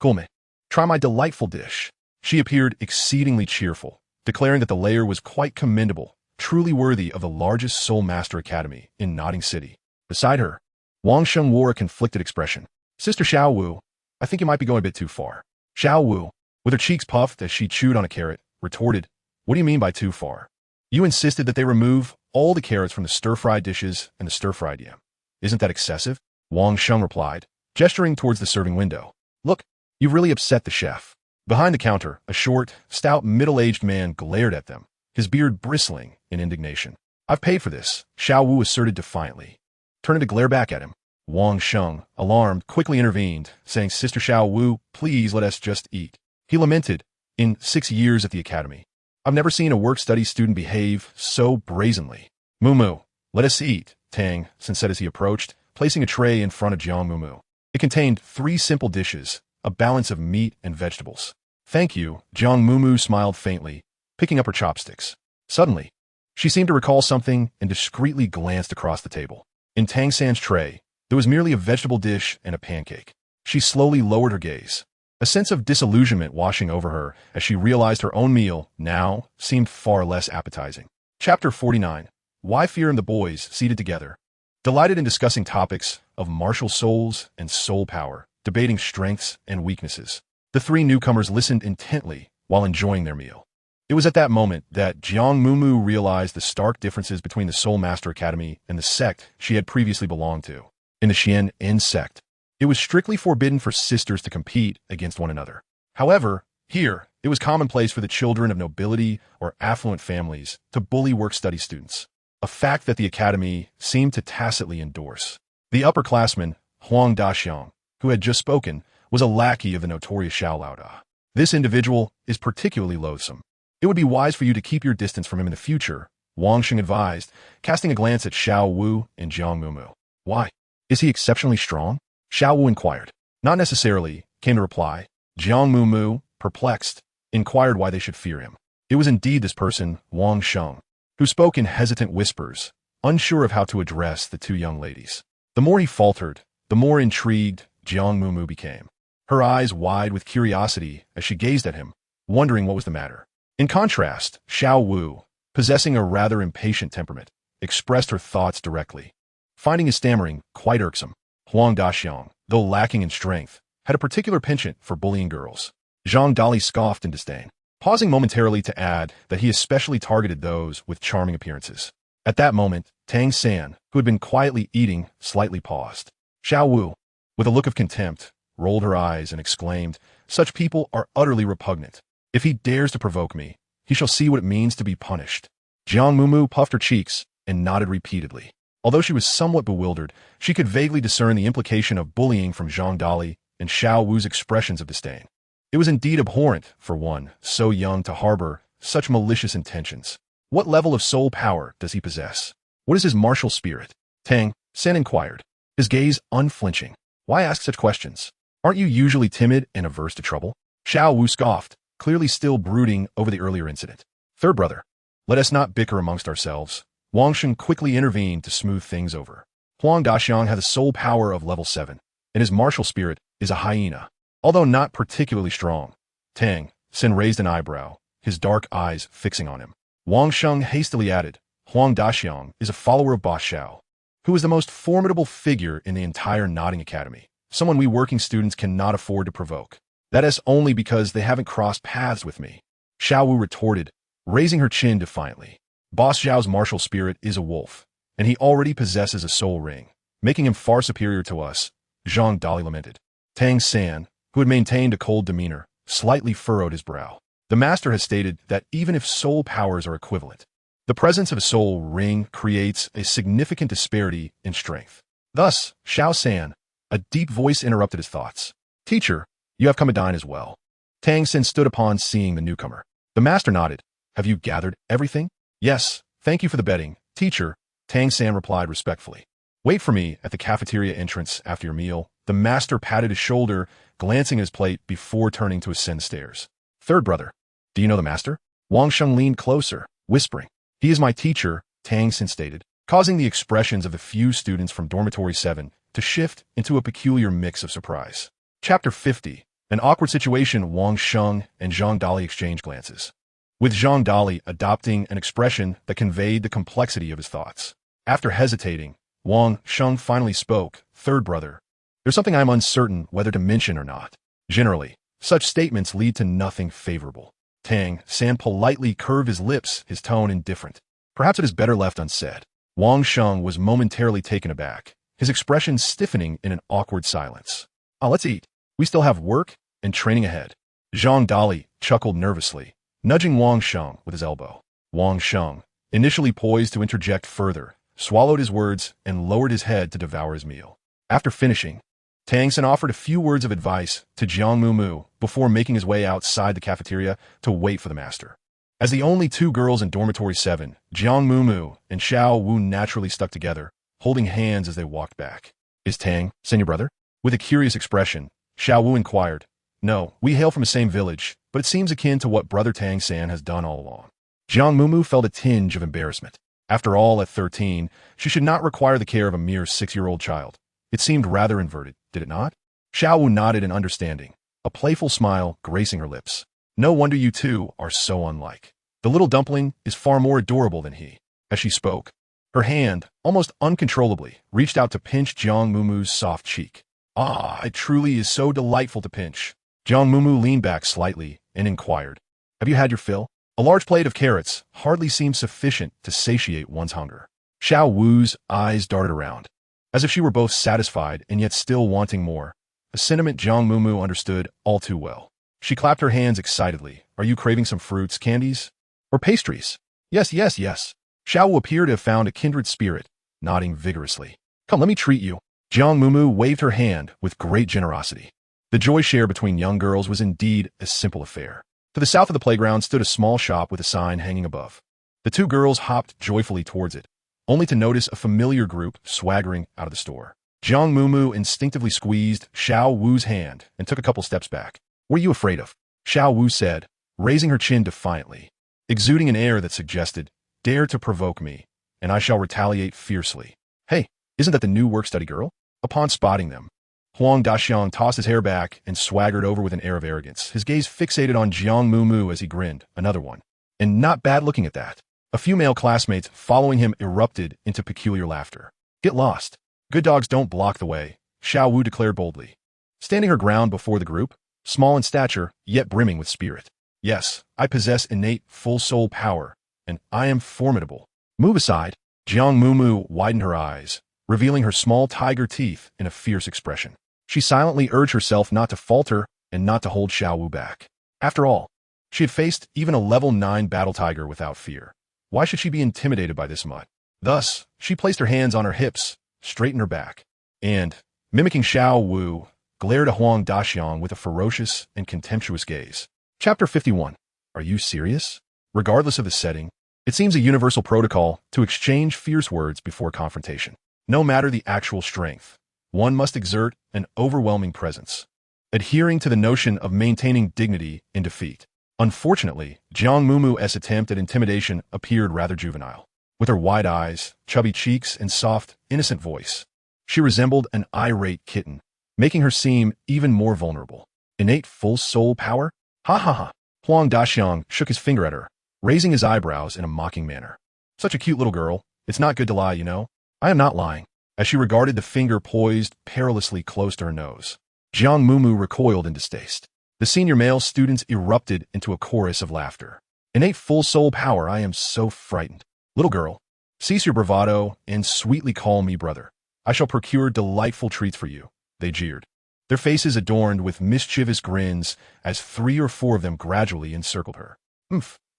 come. Try my delightful dish. She appeared exceedingly cheerful, declaring that the layer was quite commendable, truly worthy of the largest Soul Master Academy in Nodding City. Beside her, Wang Sheng wore a conflicted expression. Sister Xiao Wu, I think you might be going a bit too far. Xiao Wu, with her cheeks puffed as she chewed on a carrot, retorted, what do you mean by too far? You insisted that they remove all the carrots from the stir-fried dishes and the stir-fried yam. Isn't that excessive? Wang Sheng replied, gesturing towards the serving window. Look, you've really upset the chef. Behind the counter, a short, stout, middle-aged man glared at them, his beard bristling in indignation. I've paid for this, Xiao Wu asserted defiantly. Turning to glare back at him, Wang Sheng, alarmed, quickly intervened, saying, Sister Xiao Wu, please let us just eat. He lamented, in 6 years at the academy, I've never seen a work-study student behave so brazenly. Mumu, let us eat, Tang Sen said as he approached, placing a tray in front of Jiang Mumu. It contained 3 simple dishes, a balance of meat and vegetables. Thank you, Jiang Mumu smiled faintly, picking up her chopsticks. Suddenly, she seemed to recall something and discreetly glanced across the table. In Tang San's tray, there was merely a vegetable dish and a pancake. She slowly lowered her gaze, a sense of disillusionment washing over her as she realized her own meal now seemed far less appetizing. Chapter 49. Why Fear and the boys seated together, delighted in discussing topics of martial souls and soul power, debating strengths and weaknesses. The 3 newcomers listened intently while enjoying their meal. It was at that moment that Jiang Mumu realized the stark differences between the Soul Master Academy and the sect she had previously belonged to. In the Xuan Nv Sect, it was strictly forbidden for sisters to compete against one another. However, here, it was commonplace for the children of nobility or affluent families to bully work-study students, a fact that the academy seemed to tacitly endorse. The upperclassman, Huang Daxiang, who had just spoken, was a lackey of the notorious Xiao Laoda. This individual is particularly loathsome. It would be wise for you to keep your distance from him in the future, Wang Sheng advised, casting a glance at Xiao Wu and Jiang Mumu. Why? Is he exceptionally strong? Xiao Wu inquired. Not necessarily, came the reply. Jiang Mumu, perplexed, inquired why they should fear him. It was indeed this person, Wang Sheng, who spoke in hesitant whispers, unsure of how to address the 2 young ladies. The more he faltered, the more intrigued Jiang Mumu became, her eyes wide with curiosity as she gazed at him, wondering what was the matter. In contrast, Xiao Wu, possessing a rather impatient temperament, expressed her thoughts directly. Finding his stammering quite irksome, Huang Daxiang, though lacking in strength, had a particular penchant for bullying girls. Zhang Dali scoffed in disdain, pausing momentarily to add that he especially targeted those with charming appearances. At that moment, Tang San, who had been quietly eating, slightly paused. Xiao Wu, with a look of contempt, rolled her eyes and exclaimed, Such people are utterly repugnant. If he dares to provoke me, he shall see what it means to be punished. Jiang Mumu puffed her cheeks and nodded repeatedly. Although she was somewhat bewildered, she could vaguely discern the implication of bullying from Zhang Dali and Xiao Wu's expressions of disdain. It was indeed abhorrent for one so young to harbor such malicious intentions. What level of soul power does he possess? What is his martial spirit? Tang Sen inquired, his gaze unflinching. Why ask such questions? Aren't you usually timid and averse to trouble? Xiao Wu scoffed, clearly still brooding over the earlier incident. Third brother, let us not bicker amongst ourselves. Wang Sheng quickly intervened to smooth things over. Huang Daxiang had the soul power of level 7, and his martial spirit is a hyena, although not particularly strong. Tang Sen raised an eyebrow, his dark eyes fixing on him. Wang Sheng hastily added, Huang Daxiang is a follower of Boss Xiao, who is the most formidable figure in the entire Nodding Academy, someone we working students cannot afford to provoke. That is only because they haven't crossed paths with me, Xiao Wu retorted, raising her chin defiantly. Boss Xiao's martial spirit is a wolf, and he already possesses a soul ring, making him far superior to us, Zhang Dali lamented. Tang San, who had maintained a cold demeanor, slightly furrowed his brow. The master has stated that even if soul powers are equivalent, the presence of a soul ring creates a significant disparity in strength. Thus, Xiao San, a deep voice interrupted his thoughts. Teacher, you have come to dine as well. Tang Sen stood upon seeing the newcomer. The master nodded. Have you gathered everything? Yes, thank you for the bedding, teacher, Tang San replied respectfully. Wait for me at the cafeteria entrance after your meal. The master patted his shoulder, glancing at his plate before turning to ascend the stairs. Third brother, do you know the master? Wang Sheng leaned closer, whispering. He is my teacher, Tang San stated, causing the expressions of the few students from Dormitory 7 to shift into a peculiar mix of surprise. Chapter 50. An awkward situation. Wang Sheng and Zhang Dali exchanged glances, with Zhang Dali adopting an expression that conveyed the complexity of his thoughts. After hesitating, Wang Sheng finally spoke. Third brother, there's something I'm uncertain whether to mention or not. Generally, such statements lead to nothing favorable. Tang San politely curved his lips, his tone indifferent. Perhaps it is better left unsaid. Wang Sheng was momentarily taken aback, his expression stiffening in an awkward silence. Let's eat. We still have work and training ahead. Zhang Dali chuckled nervously, nudging Wang Sheng with his elbow. Wang Sheng, initially poised to interject further, swallowed his words and lowered his head to devour his meal. After finishing, Tang Sen offered a few words of advice to Jiang Mumu before making his way outside the cafeteria to wait for the master. As the only two girls in Dormitory 7, Jiang Mumu and Xiao Wu naturally stuck together, holding hands as they walked back. Is Tang Sen your brother? With a curious expression, Xiao Wu inquired. No, we hail from the same village, but it seems akin to what brother Tang San has done all along. Jiang Mumu felt a tinge of embarrassment. After all, at 13, she should not require the care of a mere 6-year-old child. It seemed rather inverted, did it not? Xiao Wu nodded in understanding, a playful smile gracing her lips. No wonder you two are so unlike. The little dumpling is far more adorable than he. As she spoke, her hand, almost uncontrollably, reached out to pinch Jiang Mumu's soft cheek. Ah, it truly is so delightful to pinch. Jiang Mumu leaned back slightly and inquired, have you had your fill? A large plate of carrots hardly seems sufficient to satiate one's hunger. Xiao Wu's eyes darted around, as if she were both satisfied and yet still wanting more, a sentiment Jiang Mumu understood all too well. She clapped her hands excitedly. Are you craving some fruits, candies, or pastries? Yes, yes, yes. Xiao Wu appeared to have found a kindred spirit, nodding vigorously. Come, let me treat you. Jiang Mumu waved her hand with great generosity. The joy share between young girls was indeed a simple affair. To the south of the playground stood a small shop with a sign hanging above. The two girls hopped joyfully towards it, only to notice a familiar group swaggering out of the store. Jiang Mumu instinctively squeezed Xiao Wu's hand and took a couple steps back. What are you afraid of? Xiao Wu said, raising her chin defiantly, exuding an air that suggested, dare to provoke me, and I shall retaliate fiercely. Hey, isn't that the new work-study girl? Upon spotting them, Huang Daxiang tossed his hair back and swaggered over with an air of arrogance, his gaze fixated on Jiang Mumu as he grinned. Another one. And not bad looking at that. A few male classmates following him erupted into peculiar laughter. Get lost. Good dogs don't block the way, Xiao Wu declared boldly, standing her ground before the group, small in stature, yet brimming with spirit. Yes, I possess innate full soul power, and I am formidable. Move aside. Jiang Mumu widened her eyes, revealing her small tiger teeth in a fierce expression. She silently urged herself not to falter and not to hold Xiao Wu back. After all, she had faced even a level 9 battle tiger without fear. Why should she be intimidated by this mutt? Thus, she placed her hands on her hips, straightened her back, and, mimicking Xiao Wu, glared at Huang Daxiang with a ferocious and contemptuous gaze. Chapter 51. Are you serious? Regardless of the setting, it seems a universal protocol to exchange fierce words before confrontation. No matter the actual strength, one must exert an overwhelming presence, adhering to the notion of maintaining dignity in defeat. Unfortunately, Jiang Mumu's attempt at intimidation appeared rather juvenile. With her wide eyes, chubby cheeks, and soft, innocent voice, she resembled an irate kitten, making her seem even more vulnerable. Innate full soul power? Ha ha ha. Huang Daxiang shook his finger at her, raising his eyebrows in a mocking manner. Such a cute little girl. It's not good to lie, you know. I am not lying. As she regarded the finger poised perilously close to her nose, Jiang Mumu recoiled in distaste. The senior male students erupted into a chorus of laughter. Innate full soul power, I am so frightened. Little girl, cease your bravado and sweetly call me brother. I shall procure delightful treats for you, they jeered, their faces adorned with mischievous grins as 3 or 4 of them gradually encircled her.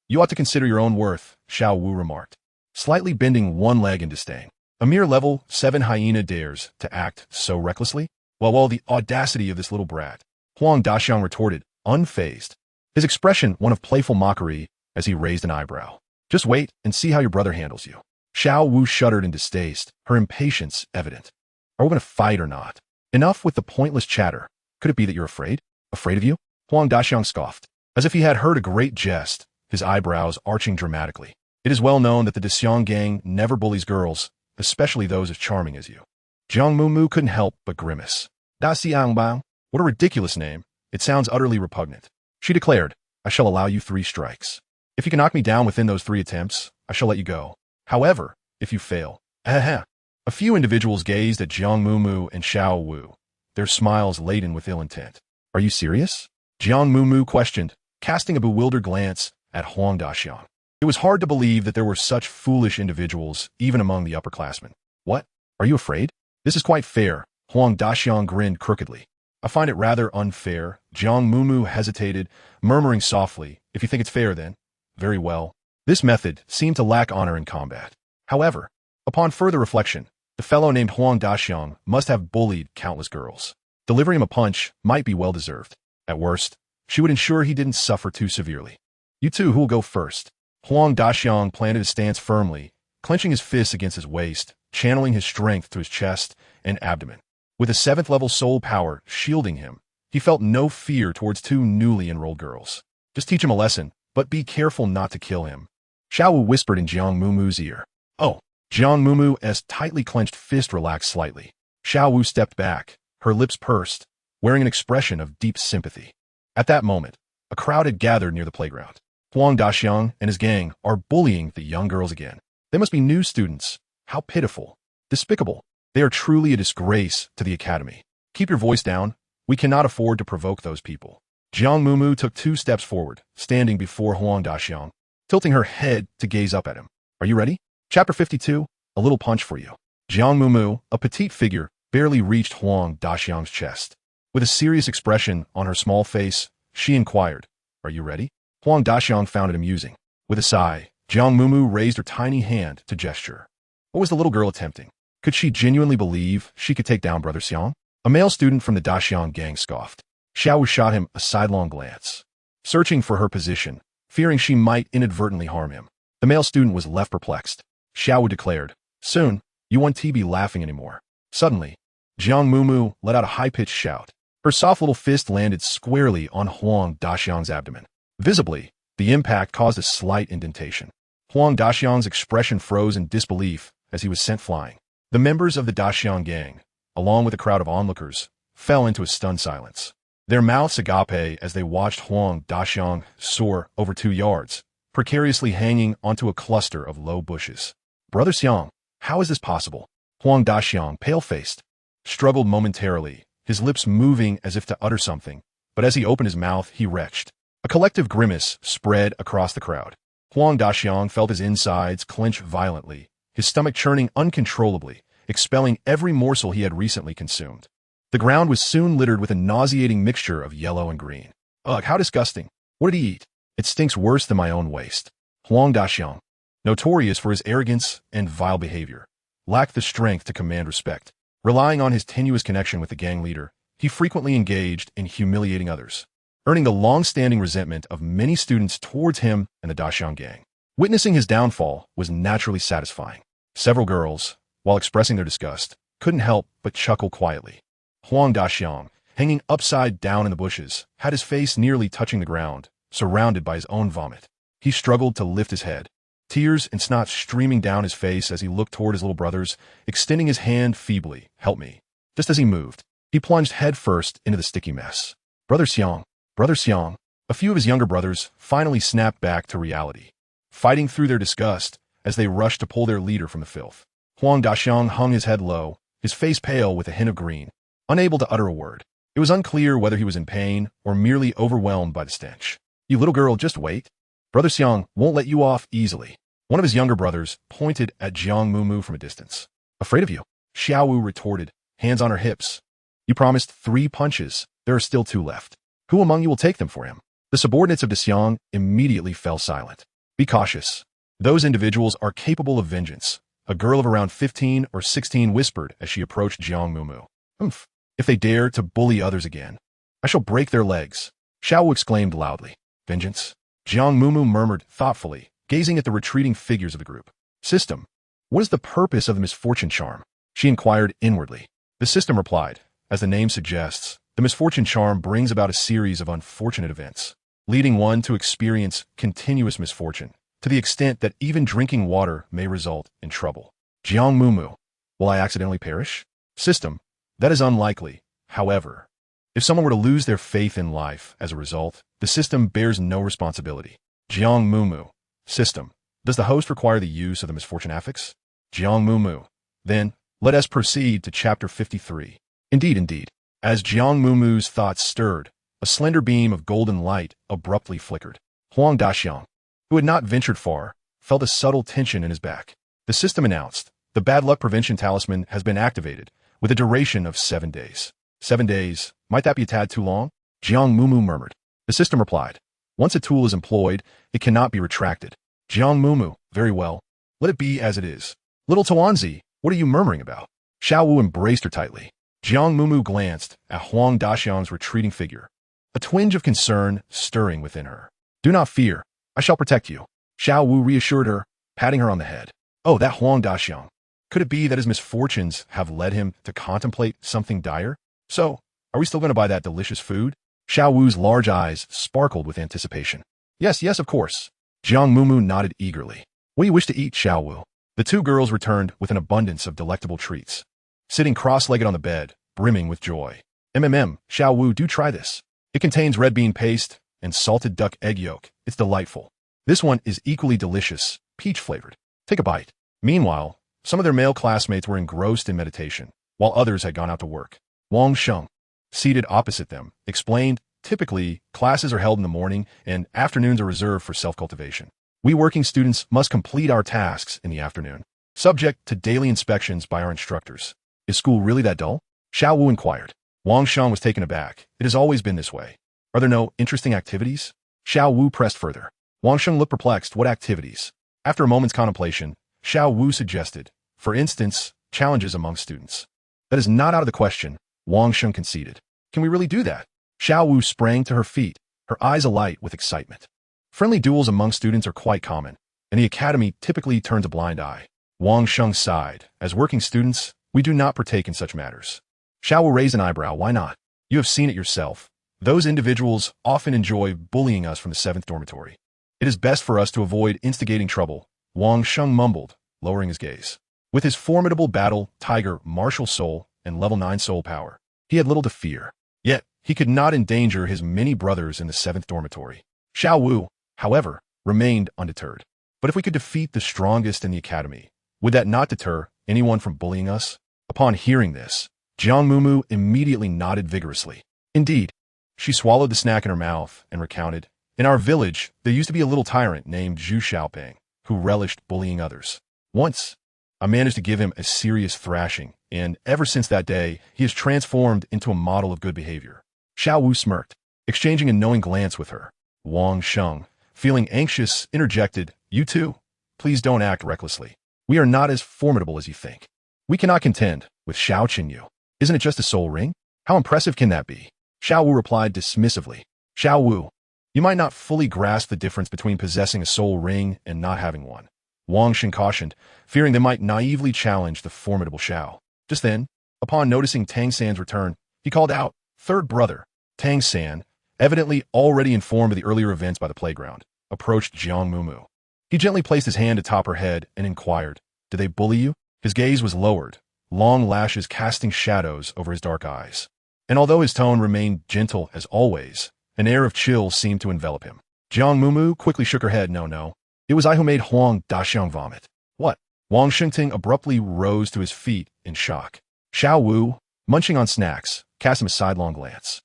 You ought to consider your own worth, Xiao Wu remarked, slightly bending one leg in disdain. A mere level 7 hyena dares to act so recklessly? Well, the audacity of this little brat, Huang Daxiang retorted, unfazed, his expression one of playful mockery as he raised an eyebrow. Just wait and see how your brother handles you. Xiao Wu shuddered in distaste, her impatience evident. Are we going to fight or not? Enough with the pointless chatter. Could it be that you're afraid? Afraid of you? Huang Daxiang scoffed, as if he had heard a great jest, his eyebrows arching dramatically. It is well known that the Daxiang gang never bullies girls, especially those as charming as you. Jiang Mumu couldn't help but grimace. Daxiangbang, what a ridiculous name. It sounds utterly repugnant. She declared, I shall allow you 3 strikes. If you can knock me down within those 3 attempts, I shall let you go. However, if you fail, a few individuals gazed at Jiang Mumu and Xiao Wu, their smiles laden with ill intent. Are you serious? Jiang Mumu questioned, casting a bewildered glance at Huang Daxiang. It was hard to believe that there were such foolish individuals even among the upperclassmen. What? Are you afraid? This is quite fair, Huang Daxiang grinned crookedly. I find it rather unfair. Jiang Mumu hesitated, murmuring softly, if you think it's fair then. Very well. This method seemed to lack honor in combat. However, upon further reflection, the fellow named Huang Daxiang must have bullied countless girls. Delivering him a punch might be well-deserved. At worst, she would ensure he didn't suffer too severely. You two, who will go first? Huang Daxiang planted his stance firmly, clenching his fists against his waist, channeling his strength to his chest and abdomen. With a 7th-level soul power shielding him, he felt no fear towards two newly enrolled girls. Just teach him a lesson, but be careful not to kill him. Xiao Wu whispered in Jiang Mumu's ear. Oh. Jiang Mumu's tightly clenched fist relaxed slightly. Xiao Wu stepped back, her lips pursed, wearing an expression of deep sympathy. At that moment, a crowd had gathered near the playground. Huang Daxiang and his gang are bullying the young girls again. They must be new students. How pitiful. Despicable. They are truly a disgrace to the academy. Keep your voice down. We cannot afford to provoke those people. Jiang Mumu took 2 steps forward, standing before Huang Daxiang, tilting her head to gaze up at him. Are you ready? Chapter 52, a little punch for you. Jiang Mumu, a petite figure, barely reached Huang Daxiang's chest. With a serious expression on her small face, she inquired, Are you ready? Huang Daxiang found it amusing. With a sigh, Jiang Mumu raised her tiny hand to gesture. What was the little girl attempting? Could she genuinely believe she could take down Brother Xiang? A male student from the Daxiang gang scoffed. Xiao Wu shot him a sidelong glance, searching for her position, fearing she might inadvertently harm him. The male student was left perplexed. Xiao Wu declared, Soon, you won't be laughing anymore. Suddenly, Jiang Mumu let out a high-pitched shout. Her soft little fist landed squarely on Huang Daxiang's abdomen. Visibly, the impact caused a slight indentation. Huang Daxiang's expression froze in disbelief as he was sent flying. The members of the Daxiang gang, along with a crowd of onlookers, fell into a stunned silence. Their mouths agape as they watched Huang Daxiang soar over 2 yards, precariously hanging onto a cluster of low bushes. Brother Xiang, how is this possible? Huang Daxiang, pale-faced, struggled momentarily, his lips moving as if to utter something, but as he opened his mouth, he retched. A collective grimace spread across the crowd. Huang Daxiang felt his insides clench violently, his stomach churning uncontrollably, expelling every morsel he had recently consumed. The ground was soon littered with a nauseating mixture of yellow and green. Ugh, how disgusting. What did he eat? It stinks worse than my own waste. Huang Daxiang, notorious for his arrogance and vile behavior, lacked the strength to command respect. Relying on his tenuous connection with the gang leader, he frequently engaged in humiliating others, earning the long-standing resentment of many students towards him and the Daxiang gang. Witnessing his downfall was naturally satisfying. Several girls, while expressing their disgust, couldn't help but chuckle quietly. Huang Daxiang, hanging upside down in the bushes, had his face nearly touching the ground, surrounded by his own vomit. He struggled to lift his head, tears and snot streaming down his face as he looked toward his little brothers, extending his hand feebly. Help me. Just as he moved, he plunged headfirst into the sticky mess. Brother Xiang. Brother Xiang. A few of his younger brothers finally snapped back to reality, fighting through their disgust as they rushed to pull their leader from the filth. Huang Daxiang hung his head low, his face pale with a hint of green, unable to utter a word. It was unclear whether he was in pain or merely overwhelmed by the stench. You little girl, just wait. Brother Xiang won't let you off easily. One of his younger brothers pointed at Jiang Mumu from a distance. Afraid of you? Xiao Wu retorted, hands on her hips. You promised 3 punches. There are still 2 left. Who among you will take them for him? The subordinates of Xiang immediately fell silent. Be cautious. Those individuals are capable of vengeance, a girl of around 15 or 16 whispered as she approached Jiang Mumu. Humph. If they dare to bully others again, I shall break their legs. Xiao Wu exclaimed loudly. Vengeance? Jiang Mumu murmured thoughtfully, gazing at the retreating figures of the group. System. What is the purpose of the misfortune charm? She inquired inwardly. The system replied. As the name suggests, the misfortune charm brings about a series of unfortunate events, leading one to experience continuous misfortune, to the extent that even drinking water may result in trouble. Jiang Mumu. Will I accidentally perish? System. That is unlikely. However, if someone were to lose their faith in life as a result, the system bears no responsibility. Jiang Mumu. System. Does the host require the use of the misfortune affix? Jiang Mumu. Then, let us proceed to chapter 53. Indeed. As Jiang Mumu's thoughts stirred, a slender beam of golden light abruptly flickered. Huang Daxiang, who had not ventured far, felt a subtle tension in his back. The system announced, the bad luck prevention talisman has been activated, with a duration of 7 days. 7 days, might that be a tad too long? Jiang Mumu murmured. The system replied, once a tool is employed, it cannot be retracted. Jiang Mumu, very well. Let it be as it is. Little Tuanzi, what are you murmuring about? Xiao Wu embraced her tightly. Jiang Mumu glanced at Huang Daxiang's retreating figure, a twinge of concern stirring within her. Do not fear, I shall protect you. Xiao Wu reassured her, patting her on the head. Oh, that Huang Daxiang. Could it be that his misfortunes have led him to contemplate something dire? So, are we still going to buy that delicious food? Xiao Wu's large eyes sparkled with anticipation. Yes, yes, of course. Jiang Mumu nodded eagerly. What do you wish to eat, Xiao Wu? The two girls returned with an abundance of delectable treats, sitting cross-legged on the bed, brimming with joy. Xiao Wu, do try this. It contains red bean paste and salted duck egg yolk. It's delightful. This one is equally delicious, peach-flavored. Take a bite. Meanwhile, some of their male classmates were engrossed in meditation, while others had gone out to work. Wang Sheng, seated opposite them, explained, typically, classes are held in the morning and afternoons are reserved for self-cultivation. We working students must complete our tasks in the afternoon, subject to daily inspections by our instructors. Is school really that dull? Xiao Wu inquired. Wang Sheng was taken aback. It has always been this way. Are there no interesting activities? Xiao Wu pressed further. Wang Sheng looked perplexed. What activities? After a moment's contemplation, Xiao Wu suggested, for instance, challenges among students. That is not out of the question, Wang Sheng conceded. Can we really do that? Xiao Wu sprang to her feet, her eyes alight with excitement. Friendly duels among students are quite common, and the academy typically turns a blind eye. Wang Sheng sighed. As working students, we do not partake in such matters. Xiao Wu raised an eyebrow. Why not? You have seen it yourself. Those individuals often enjoy bullying us from the 7th dormitory. It is best for us to avoid instigating trouble, Wang Sheng mumbled, lowering his gaze. With his formidable battle, tiger, martial soul, and level 9 soul power, he had little to fear. Yet, he could not endanger his many brothers in the 7th dormitory. Xiao Wu, however, remained undeterred. But if we could defeat the strongest in the academy, would that not deter anyone from bullying us? Upon hearing this, Jiang Mumu immediately nodded vigorously. Indeed, she swallowed the snack in her mouth and recounted, in our village, there used to be a little tyrant named Zhu Xiaoping, who relished bullying others. Once, I managed to give him a serious thrashing, and ever since that day, he has transformed into a model of good behavior. Xiao Wu smirked, exchanging a knowing glance with her. Wang Sheng, feeling anxious, interjected, You too? Please don't act recklessly. We are not as formidable as you think. We cannot contend with Xiao Qinyu. Isn't it just a soul ring? How impressive can that be? Xiao Wu replied dismissively. Xiao Wu, you might not fully grasp the difference between possessing a soul ring and not having one. Wang Sheng cautioned, fearing they might naively challenge the formidable Xiao. Just then, upon noticing Tang San's return, he called out, Third brother. Tang San, evidently already informed of the earlier events by the playground, approached Jiang Mumu. He gently placed his hand atop her head and inquired, Did they bully you? His gaze was lowered, long lashes casting shadows over his dark eyes. And although his tone remained gentle as always, an air of chill seemed to envelop him. Jiang Mumu quickly shook her head. No. It was I who made Huang Daxiang vomit. What? Wang Shengting abruptly rose to his feet in shock. Xiao Wu, munching on snacks, cast him a sidelong glance.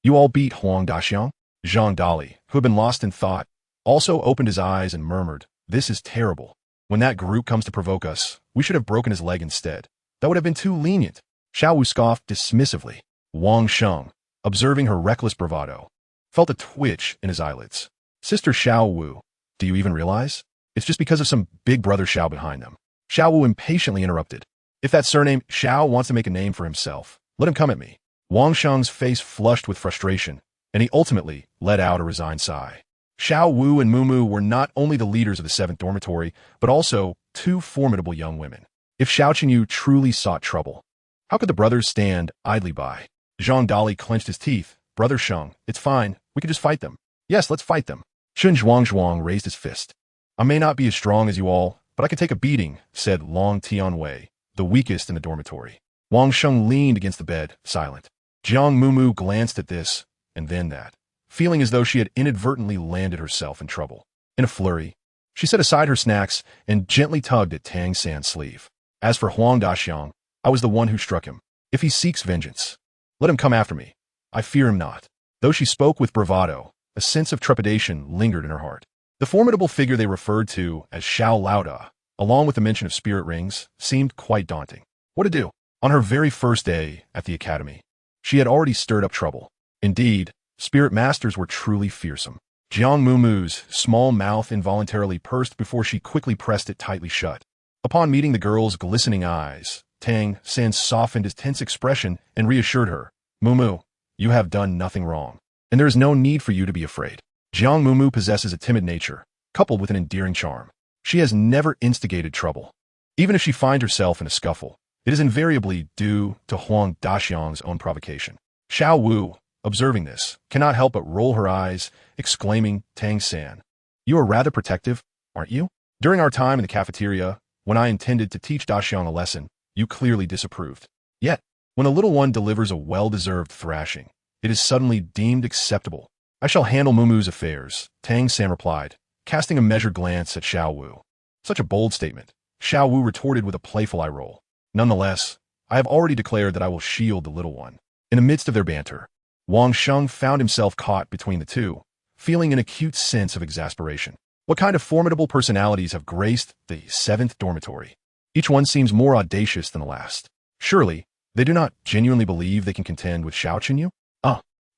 You all beat Huang Daxiang? Zhang Dali, who had been lost in thought, also opened his eyes and murmured, This is terrible. When that group comes to provoke us, we should have broken his leg instead. That would have been too lenient. Xiao Wu scoffed dismissively. Wang Sheng, observing her reckless bravado, felt a twitch in his eyelids. Sister Xiao Wu, do you even realize? It's just because of some big brother Xiao behind them. Xiao Wu impatiently interrupted. If that surname Xiao wants to make a name for himself, let him come at me. Wang Sheng's face flushed with frustration, and he ultimately let out a resigned sigh. Xiao Wu and Mumu were not only the leaders of the 7th dormitory, but also two formidable young women. If Xiao Qinyu truly sought trouble, how could the brothers stand idly by? Zhang Dali clenched his teeth. Brother Sheng, it's fine. We could just fight them. Yes, let's fight them. Shun Zhuang raised his fist. I may not be as strong as you all, but I can take a beating, said Long Tianwei, the weakest in the dormitory. Wang Sheng leaned against the bed, silent. Jiang Mumu glanced at this, and then that, feeling as though she had inadvertently landed herself in trouble. In a flurry, she set aside her snacks and gently tugged at Tang San's sleeve. As for Huang Daxiang, I was the one who struck him. If he seeks vengeance, let him come after me. I fear him not. Though she spoke with bravado, a sense of trepidation lingered in her heart. The formidable figure they referred to as Xiao Laoda, along with the mention of spirit rings, seemed quite daunting. What to do? On her very first day at the academy, she had already stirred up trouble. Indeed, spirit masters were truly fearsome. Jiang Mumu's small mouth involuntarily pursed before she quickly pressed it tightly shut. Upon meeting the girl's glistening eyes, Tang San softened his tense expression and reassured her. Mumu, you have done nothing wrong, and there is no need for you to be afraid. Jiang Mumu possesses a timid nature, coupled with an endearing charm. She has never instigated trouble. Even if she finds herself in a scuffle, it is invariably due to Huang Daxiang's own provocation. Xiao Wu, observing this, cannot help but roll her eyes, exclaiming, Tang San, you are rather protective, aren't you? During our time in the cafeteria, when I intended to teach Daxiang a lesson, you clearly disapproved. Yet, when a little one delivers a well-deserved thrashing, it is suddenly deemed acceptable. I shall handle Mumu's affairs, Tang San replied, casting a measured glance at Xiao Wu. Such a bold statement, Xiao Wu retorted with a playful eye roll. Nonetheless, I have already declared that I will shield the little one. In the midst of their banter, Wang Sheng found himself caught between the two, feeling an acute sense of exasperation. What kind of formidable personalities have graced the 7th dormitory? Each one seems more audacious than the last. Surely, they do not genuinely believe they can contend with Xiao Chenyu?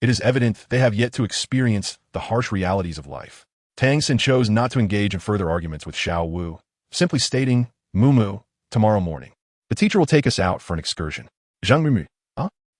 It is evident they have yet to experience the harsh realities of life. Tang San chose not to engage in further arguments with Xiao Wu, simply stating, Mumu, tomorrow morning. The teacher will take us out for an excursion. Jiang Mumu,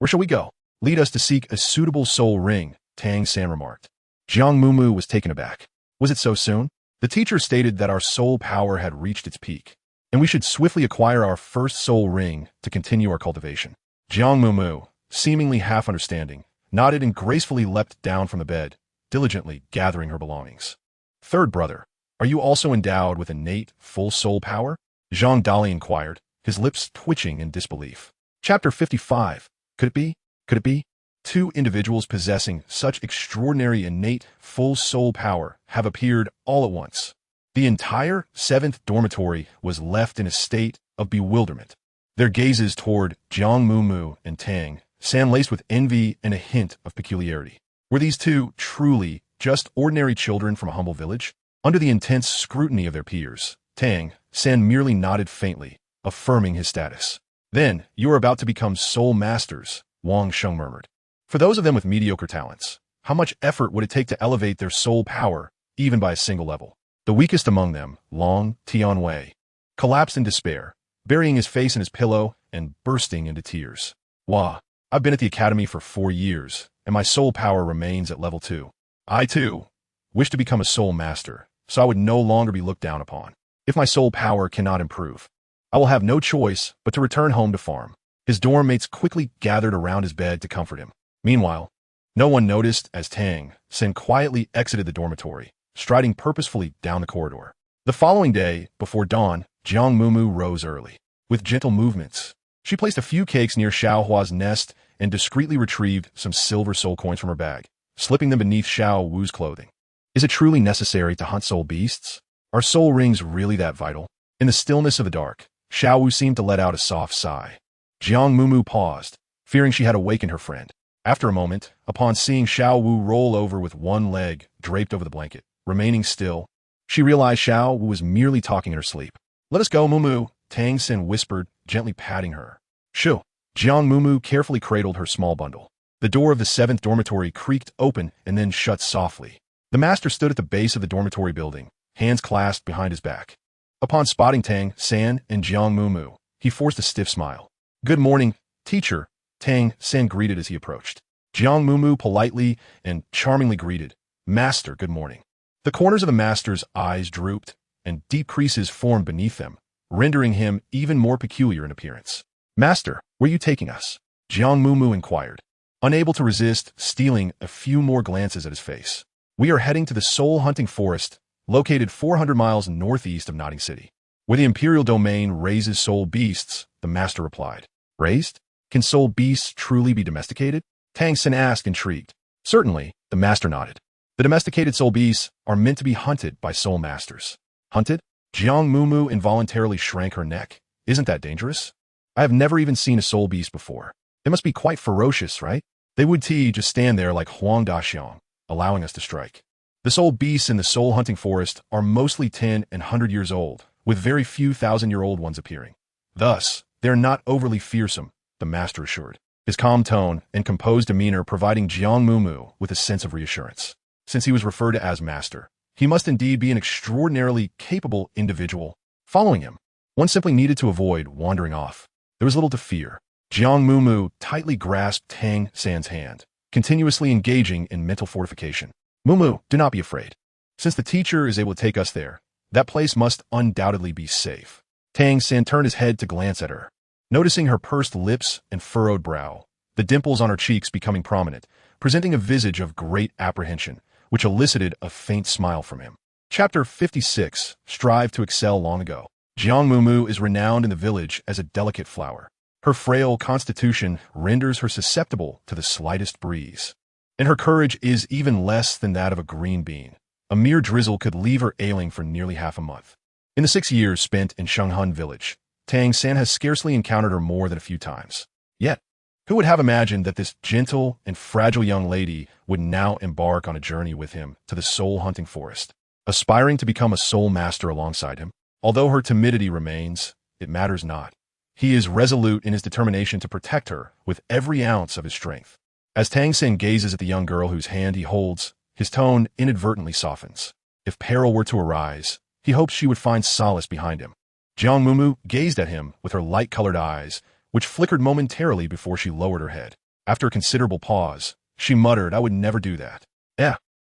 where shall we go? Lead us to seek a suitable soul ring, Tang San remarked. Jiang Mumu was taken aback. Was it so soon? The teacher stated that our soul power had reached its peak, and we should swiftly acquire our first soul ring to continue our cultivation. Jiang Mumu, seemingly half understanding, nodded and gracefully leapt down from the bed, diligently gathering her belongings. Third brother, are you also endowed with innate, full soul power? Zhang Dali inquired, his lips twitching in disbelief. Chapter 55. Could it be? Could it be? Two individuals possessing such extraordinary innate, full soul power have appeared all at once. The entire 7th dormitory was left in a state of bewilderment. Their gazes toward Jiang Mumu and Tang San laced with envy and a hint of peculiarity. Were these two truly just ordinary children from a humble village? Under the intense scrutiny of their peers, Tang San merely nodded faintly, affirming his status. Then, you are about to become soul masters, Wang Sheng murmured. For those of them with mediocre talents, how much effort would it take to elevate their soul power, even by a single level? The weakest among them, Long Tianwei, collapsed in despair, burying his face in his pillow and bursting into tears. Wah, I've been at the academy for 4 years, and my soul power remains at level 2. I, too, wish to become a soul master, so I would no longer be looked down upon. If my soul power cannot improve, I will have no choice but to return home to farm. His dorm mates quickly gathered around his bed to comfort him. Meanwhile, no one noticed as Tang San quietly exited the dormitory, striding purposefully down the corridor. The following day, before dawn, Jiang Mumu rose early. With gentle movements, she placed a few cakes near Xiao Hua's nest and discreetly retrieved some silver soul coins from her bag, slipping them beneath Xiao Wu's clothing. Is it truly necessary to hunt soul beasts? Are soul rings really that vital? In the stillness of the dark, Xiao Wu seemed to let out a soft sigh. Jiang Mumu paused, fearing she had awakened her friend. After a moment, upon seeing Xiao Wu roll over with one leg draped over the blanket, remaining still, she realized Xiao Wu was merely talking in her sleep. Let us go, Mumu, Tang San whispered, gently patting her. Shoo. Jiang Mumu carefully cradled her small bundle. The door of the 7th dormitory creaked open and then shut softly. The master stood at the base of the dormitory building, hands clasped behind his back. Upon spotting Tang San and Jiang Mumu, he forced a stiff smile. Good morning, teacher, Tang San greeted as he approached. Jiang Mumu politely and charmingly greeted, Master, good morning. The corners of the master's eyes drooped, and deep creases formed beneath them, rendering him even more peculiar in appearance. Master, where are you taking us? Jiang Mumu inquired, unable to resist stealing a few more glances at his face. We are heading to the soul-hunting forest, located 400 miles northeast of Notting City, where the imperial domain raises soul beasts, the master replied. Raised? Can soul beasts truly be domesticated? Tang San asked, intrigued. Certainly, the master nodded. The domesticated soul beasts are meant to be hunted by soul masters. Hunted? Jiang Mumu involuntarily shrank her neck. Isn't that dangerous? I have never even seen a soul beast before. They must be quite ferocious, right? They would just stand there like Huang Daxiang, allowing us to strike. The soul beasts in the soul-hunting forest are mostly 10 and 100 years old, with very few thousand-year-old ones appearing. Thus, they are not overly fearsome, the master assured, his calm tone and composed demeanor providing Jiang Mumu with a sense of reassurance. since he was referred to as master. He must indeed be an extraordinarily capable individual. Following him, one simply needed to avoid wandering off. There was little to fear. Jiang Mumu tightly grasped Tang San's hand, continuously engaging in mental fortification. Mumu, do not be afraid. Since the teacher is able to take us there, that place must undoubtedly be safe. Tang San turned his head to glance at her. Noticing her pursed lips and furrowed brow, the dimples on her cheeks becoming prominent, presenting a visage of great apprehension, which elicited a faint smile from him. Chapter 56. Strive to excel long ago. Jiang Mumu is renowned in the village as a delicate flower. Her frail constitution renders her susceptible to the slightest breeze. And her courage is even less than that of a green bean. A mere drizzle could leave her ailing for nearly half a month. In the 6 years spent in Shenghun Village, Tang San has scarcely encountered her more than a few times. Yet, who would have imagined that this gentle and fragile young lady would now embark on a journey with him to the soul-hunting forest, aspiring to become a soul master alongside him? Although her timidity remains, it matters not. He is resolute in his determination to protect her with every ounce of his strength. As Tang San gazes at the young girl whose hand he holds, his tone inadvertently softens. If peril were to arise, he hopes she would find solace behind him. Jiang Mumu gazed at him with her light-colored eyes, which flickered momentarily before she lowered her head. After a considerable pause, she muttered, "I would never do that."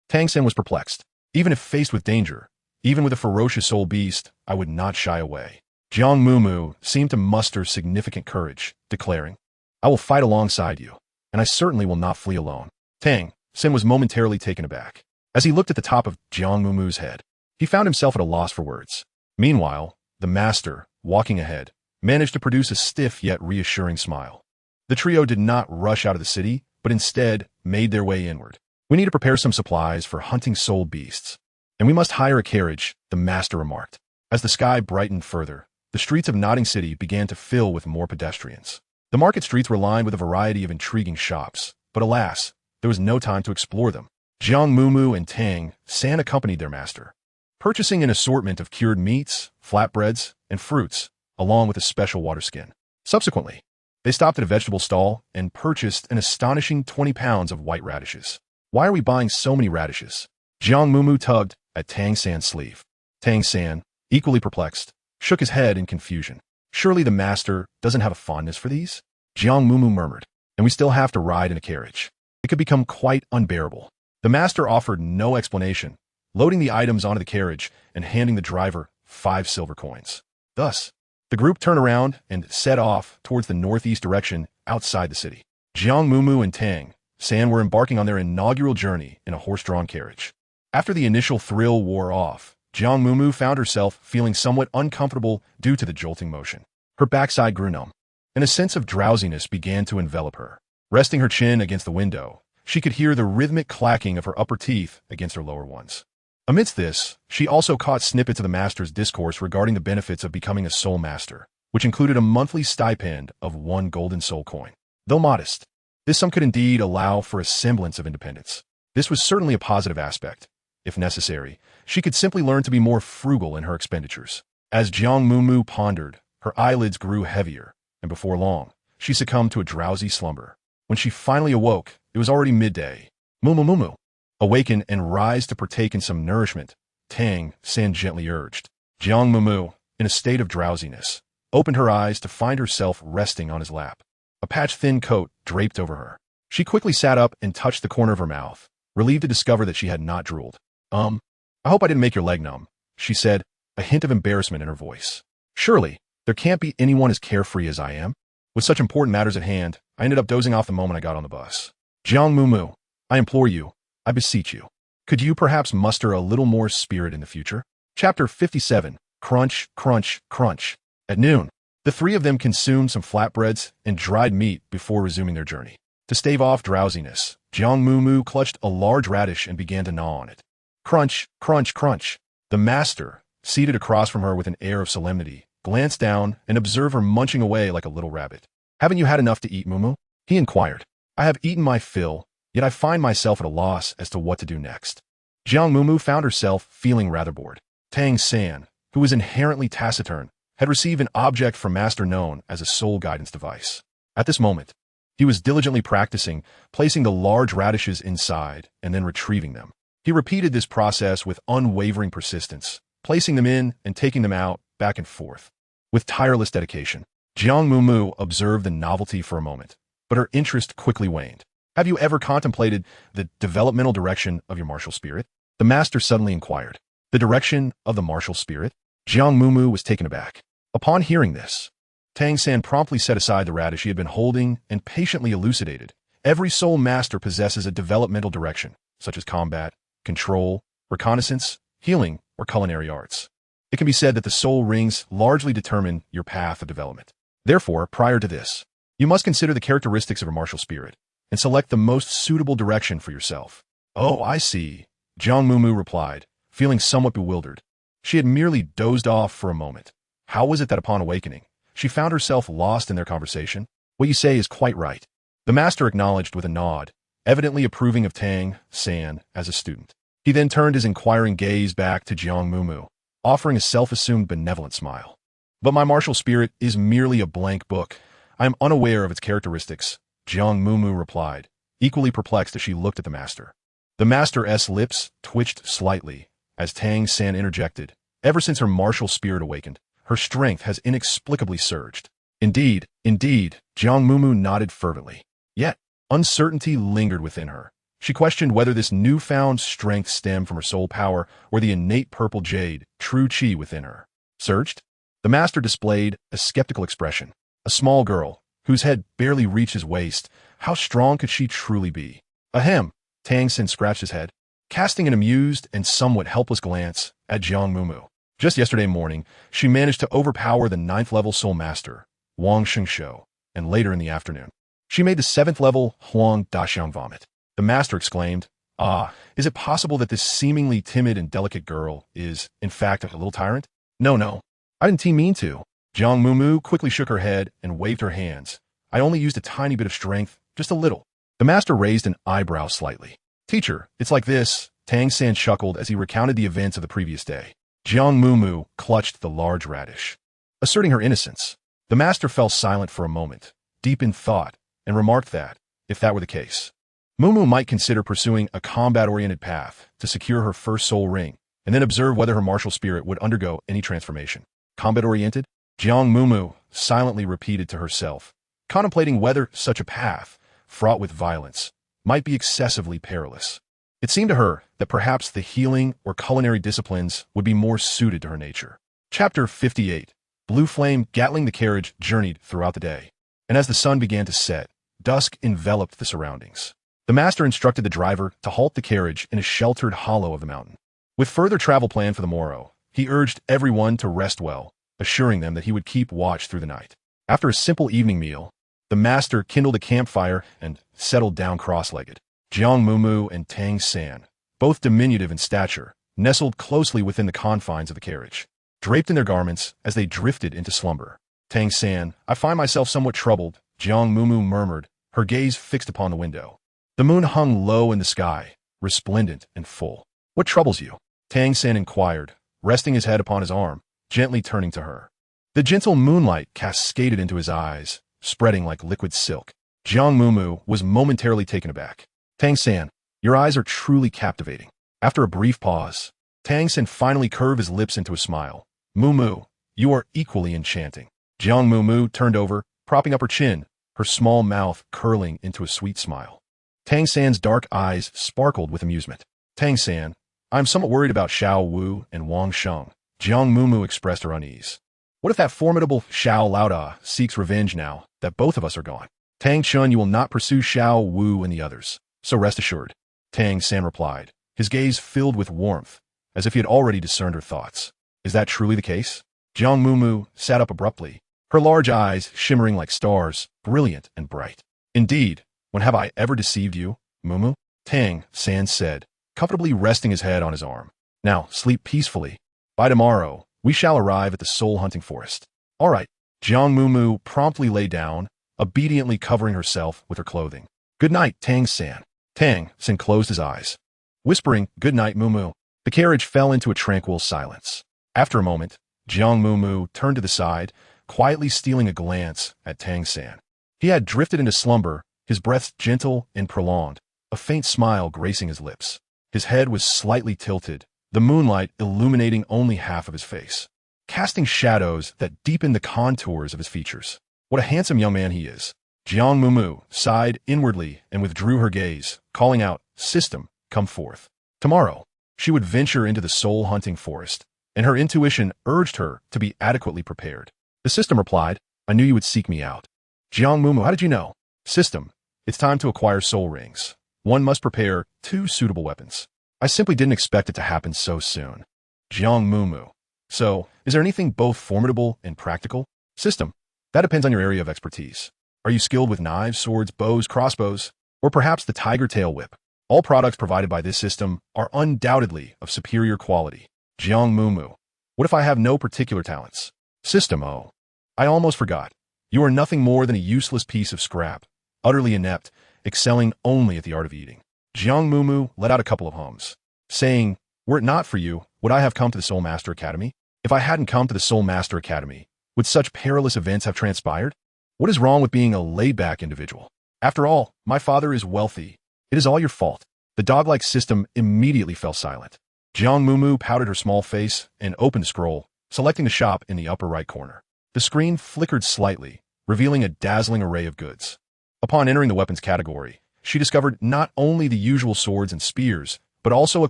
Tang San was perplexed. Even if faced with danger, even with a ferocious soul beast, I would not shy away. Jiang Mumu seemed to muster significant courage, declaring, "I will fight alongside you, and I certainly will not flee alone." Tang San was momentarily taken aback. As he looked at the top of Jiang Mumu's head, he found himself at a loss for words. Meanwhile, the master, walking ahead, managed to produce a stiff yet reassuring smile. The trio did not rush out of the city, but instead made their way inward. "We need to prepare some supplies for hunting soul beasts, and we must hire a carriage," the master remarked. As the sky brightened further, the streets of Notting City began to fill with more pedestrians. The market streets were lined with a variety of intriguing shops, but alas, there was no time to explore them. Jiang Mumu and Tang San accompanied their master, purchasing an assortment of cured meats, flatbreads, and fruits, along with a special water skin. Subsequently, they stopped at a vegetable stall and purchased an astonishing 20 pounds of white radishes. "Why are we buying so many radishes?" Jiang Mumu tugged at Tang San's sleeve. Tang San, equally perplexed, shook his head in confusion. "Surely the master doesn't have a fondness for these?" Jiang Mumu murmured, "And we still have to ride in a carriage. It could become quite unbearable." The master offered no explanation, loading the items onto the carriage and handing the driver 5 silver coins. Thus, the group turned around and set off towards the northeast direction outside the city. Jiang Mumu and Tang San were embarking on their inaugural journey in a horse-drawn carriage. After the initial thrill wore off, Jiang Mumu found herself feeling somewhat uncomfortable due to the jolting motion. Her backside grew numb, and a sense of drowsiness began to envelop her. Resting her chin against the window, she could hear the rhythmic clacking of her upper teeth against her lower ones. Amidst this, she also caught snippets of the master's discourse regarding the benefits of becoming a soul master, which included a monthly stipend of 1 golden soul coin. Though modest, this sum could indeed allow for a semblance of independence. This was certainly a positive aspect. If necessary, she could simply learn to be more frugal in her expenditures. As Jiang Mumu pondered, her eyelids grew heavier, and before long, she succumbed to a drowsy slumber. When she finally awoke, it was already midday. "Mumu, awaken and rise to partake in some nourishment," Tang San gently urged. Jiang Mumu, in a state of drowsiness, opened her eyes to find herself resting on his lap. A patch-thin coat draped over her. She quickly sat up and touched the corner of her mouth, relieved to discover that she had not drooled. I hope I didn't make your leg numb," she said, a hint of embarrassment in her voice. "Surely, there can't be anyone as carefree as I am." With such important matters at hand, I ended up dozing off the moment I got on the bus. "Jiang Mumu, I implore you, I beseech you, could you perhaps muster a little more spirit in the future?" Chapter 57. Crunch, crunch, crunch. At noon, the 3 of them consumed some flatbreads and dried meat before resuming their journey. To stave off drowsiness, Jiang Mumu clutched a large radish and began to gnaw on it. Crunch, crunch, crunch. The master, seated across from her with an air of solemnity, glanced down and observed her munching away like a little rabbit. "Haven't you had enough to eat, Mumu?" he inquired. "I have eaten my fill, yet I find myself at a loss as to what to do next." Jiang Mumu found herself feeling rather bored. Tang San, who was inherently taciturn, had received an object from Master known as a soul guidance device. At this moment, he was diligently practicing placing the large radishes inside and then retrieving them. He repeated this process with unwavering persistence, placing them in and taking them out, back and forth. With tireless dedication, Jiang Mumu observed the novelty for a moment, but her interest quickly waned. Have you ever contemplated the developmental direction of your martial spirit? The master suddenly inquired. The direction of the martial spirit? Jiang Mumu was taken aback. Upon hearing this, Tang San promptly set aside the radish he had been holding and patiently elucidated. Every soul master possesses a developmental direction, such as combat, control, reconnaissance, healing, or culinary arts. It can be said that the soul rings largely determine your path of development. Therefore, prior to this, you must consider the characteristics of your martial spirit and select the most suitable direction for yourself. Oh, I see, Jiang Mumu replied, feeling somewhat bewildered. She had merely dozed off for a moment. How was it that upon awakening, she found herself lost in their conversation? What you say is quite right. The master acknowledged with a nod, evidently approving of Tang San as a student. He then turned his inquiring gaze back to Jiang Mumu, offering a self-assumed benevolent smile. But my martial spirit is merely a blank book. I am unaware of its characteristics, Jiang Mumu replied, equally perplexed as she looked at the master. The master's lips twitched slightly as Tang San interjected. Ever since her martial spirit awakened, her strength has inexplicably surged. Indeed, Jiang Mumu nodded fervently. Yet, uncertainty lingered within her. She questioned whether this newfound strength stemmed from her soul power or the innate purple jade, true chi within her. Surged? The master displayed a skeptical expression. A small girl, whose head barely reached his waist, how strong could she truly be? Ahem, Tang San scratched his head, casting an amused and somewhat helpless glance at Jiang Mumu. Just yesterday morning, she managed to overpower the 9th-level soul master, Wang Shengshou, and later in the afternoon, she made the 7th-level Huang Daxiang vomit. The master exclaimed, "Ah, is it possible that this seemingly timid and delicate girl is, in fact, a little tyrant? No, I didn't mean to." Jiang Mumu quickly shook her head and waved her hands. "I only used a tiny bit of strength, just a little." The master raised an eyebrow slightly. "Teacher, it's like this," Tang San chuckled as he recounted the events of the previous day. Jiang Mumu clutched the large radish, asserting her innocence. The master fell silent for a moment, deep in thought, and remarked that, if that were the case, Mumu might consider pursuing a combat-oriented path to secure her first soul ring, and then observe whether her martial spirit would undergo any transformation. Combat-oriented? Jiang Mumu silently repeated to herself, contemplating whether such a path, fraught with violence, might be excessively perilous. It seemed to her that perhaps the healing or culinary disciplines would be more suited to her nature. Chapter 58. Blue Flame Gatling. The carriage journeyed throughout the day, and as the sun began to set, dusk enveloped the surroundings. The master instructed the driver to halt the carriage in a sheltered hollow of the mountain. With further travel planned for the morrow, he urged everyone to rest well, assuring them that he would keep watch through the night. After a simple evening meal, the master kindled a campfire and settled down cross-legged. Jiang Mumu and Tang San, both diminutive in stature, nestled closely within the confines of the carriage, draped in their garments as they drifted into slumber. Tang San, "I find myself somewhat troubled," Jiang Mumu murmured, her gaze fixed upon the window. The moon hung low in the sky, resplendent and full. "What troubles you?" Tang San inquired, resting his head upon his arm, gently turning to her. The gentle moonlight cascaded into his eyes, spreading like liquid silk. Jiang Mumu was momentarily taken aback. "Tang San, your eyes are truly captivating." After a brief pause, Tang San finally curved his lips into a smile. "Mumu, you are equally enchanting." Jiang Mumu turned over, propping up her chin, her small mouth curling into a sweet smile. Tang San's dark eyes sparkled with amusement. "Tang San, I am somewhat worried about Xiao Wu and Wang Sheng." Jiang Mumu expressed her unease. "What if that formidable Xiao Laoda seeks revenge now that both of us are gone?" "Tang Chun, you will not pursue Xiao Wu and the others, so rest assured," Tang San replied, his gaze filled with warmth, as if he had already discerned her thoughts. "Is that truly the case?" Jiang Mumu sat up abruptly, her large eyes shimmering like stars, brilliant and bright. "Indeed, when have I ever deceived you, Mumu?" Tang San said, comfortably resting his head on his arm. "Now, sleep peacefully. By tomorrow, we shall arrive at the soul-hunting forest." "All right." Jiang Mumu promptly lay down, obediently covering herself with her clothing. "Good night, Tang San." Tang San closed his eyes, whispering, "Good night, Mumu." The carriage fell into a tranquil silence. After a moment, Jiang Mumu turned to the side, quietly stealing a glance at Tang San. He had drifted into slumber, his breath gentle and prolonged, a faint smile gracing his lips. His head was slightly tilted, the moonlight illuminating only half of his face, casting shadows that deepened the contours of his features. What a handsome young man he is. Jiang Mumu sighed inwardly and withdrew her gaze, calling out, "System, come forth." Tomorrow, she would venture into the soul-hunting forest, and her intuition urged her to be adequately prepared. The system replied, "I knew you would seek me out." Jiang Mumu, how did you know? System, it's time to acquire soul rings. One must prepare 2 suitable weapons. I simply didn't expect it to happen so soon. Jiang Mumu. So, is there anything both formidable and practical? System, that depends on your area of expertise. Are you skilled with knives, swords, bows, crossbows, or perhaps the tiger tail whip? All products provided by this system are undoubtedly of superior quality. Jiang Mumu. What if I have no particular talents? System, oh, I almost forgot. You are nothing more than a useless piece of scrap, utterly inept, excelling only at the art of eating. Jiang Mumu let out a couple of hums, saying, were it not for you, would I have come to the Soul Master Academy? If I hadn't come to the Soul Master Academy, would such perilous events have transpired? What is wrong with being a laid-back individual? After all, my father is wealthy. It is all your fault. The dog-like system immediately fell silent. Jiang Mumu powdered her small face and opened the scroll, selecting the shop in the upper right corner. The screen flickered slightly, revealing a dazzling array of goods. Upon entering the weapons category, she discovered not only the usual swords and spears, but also a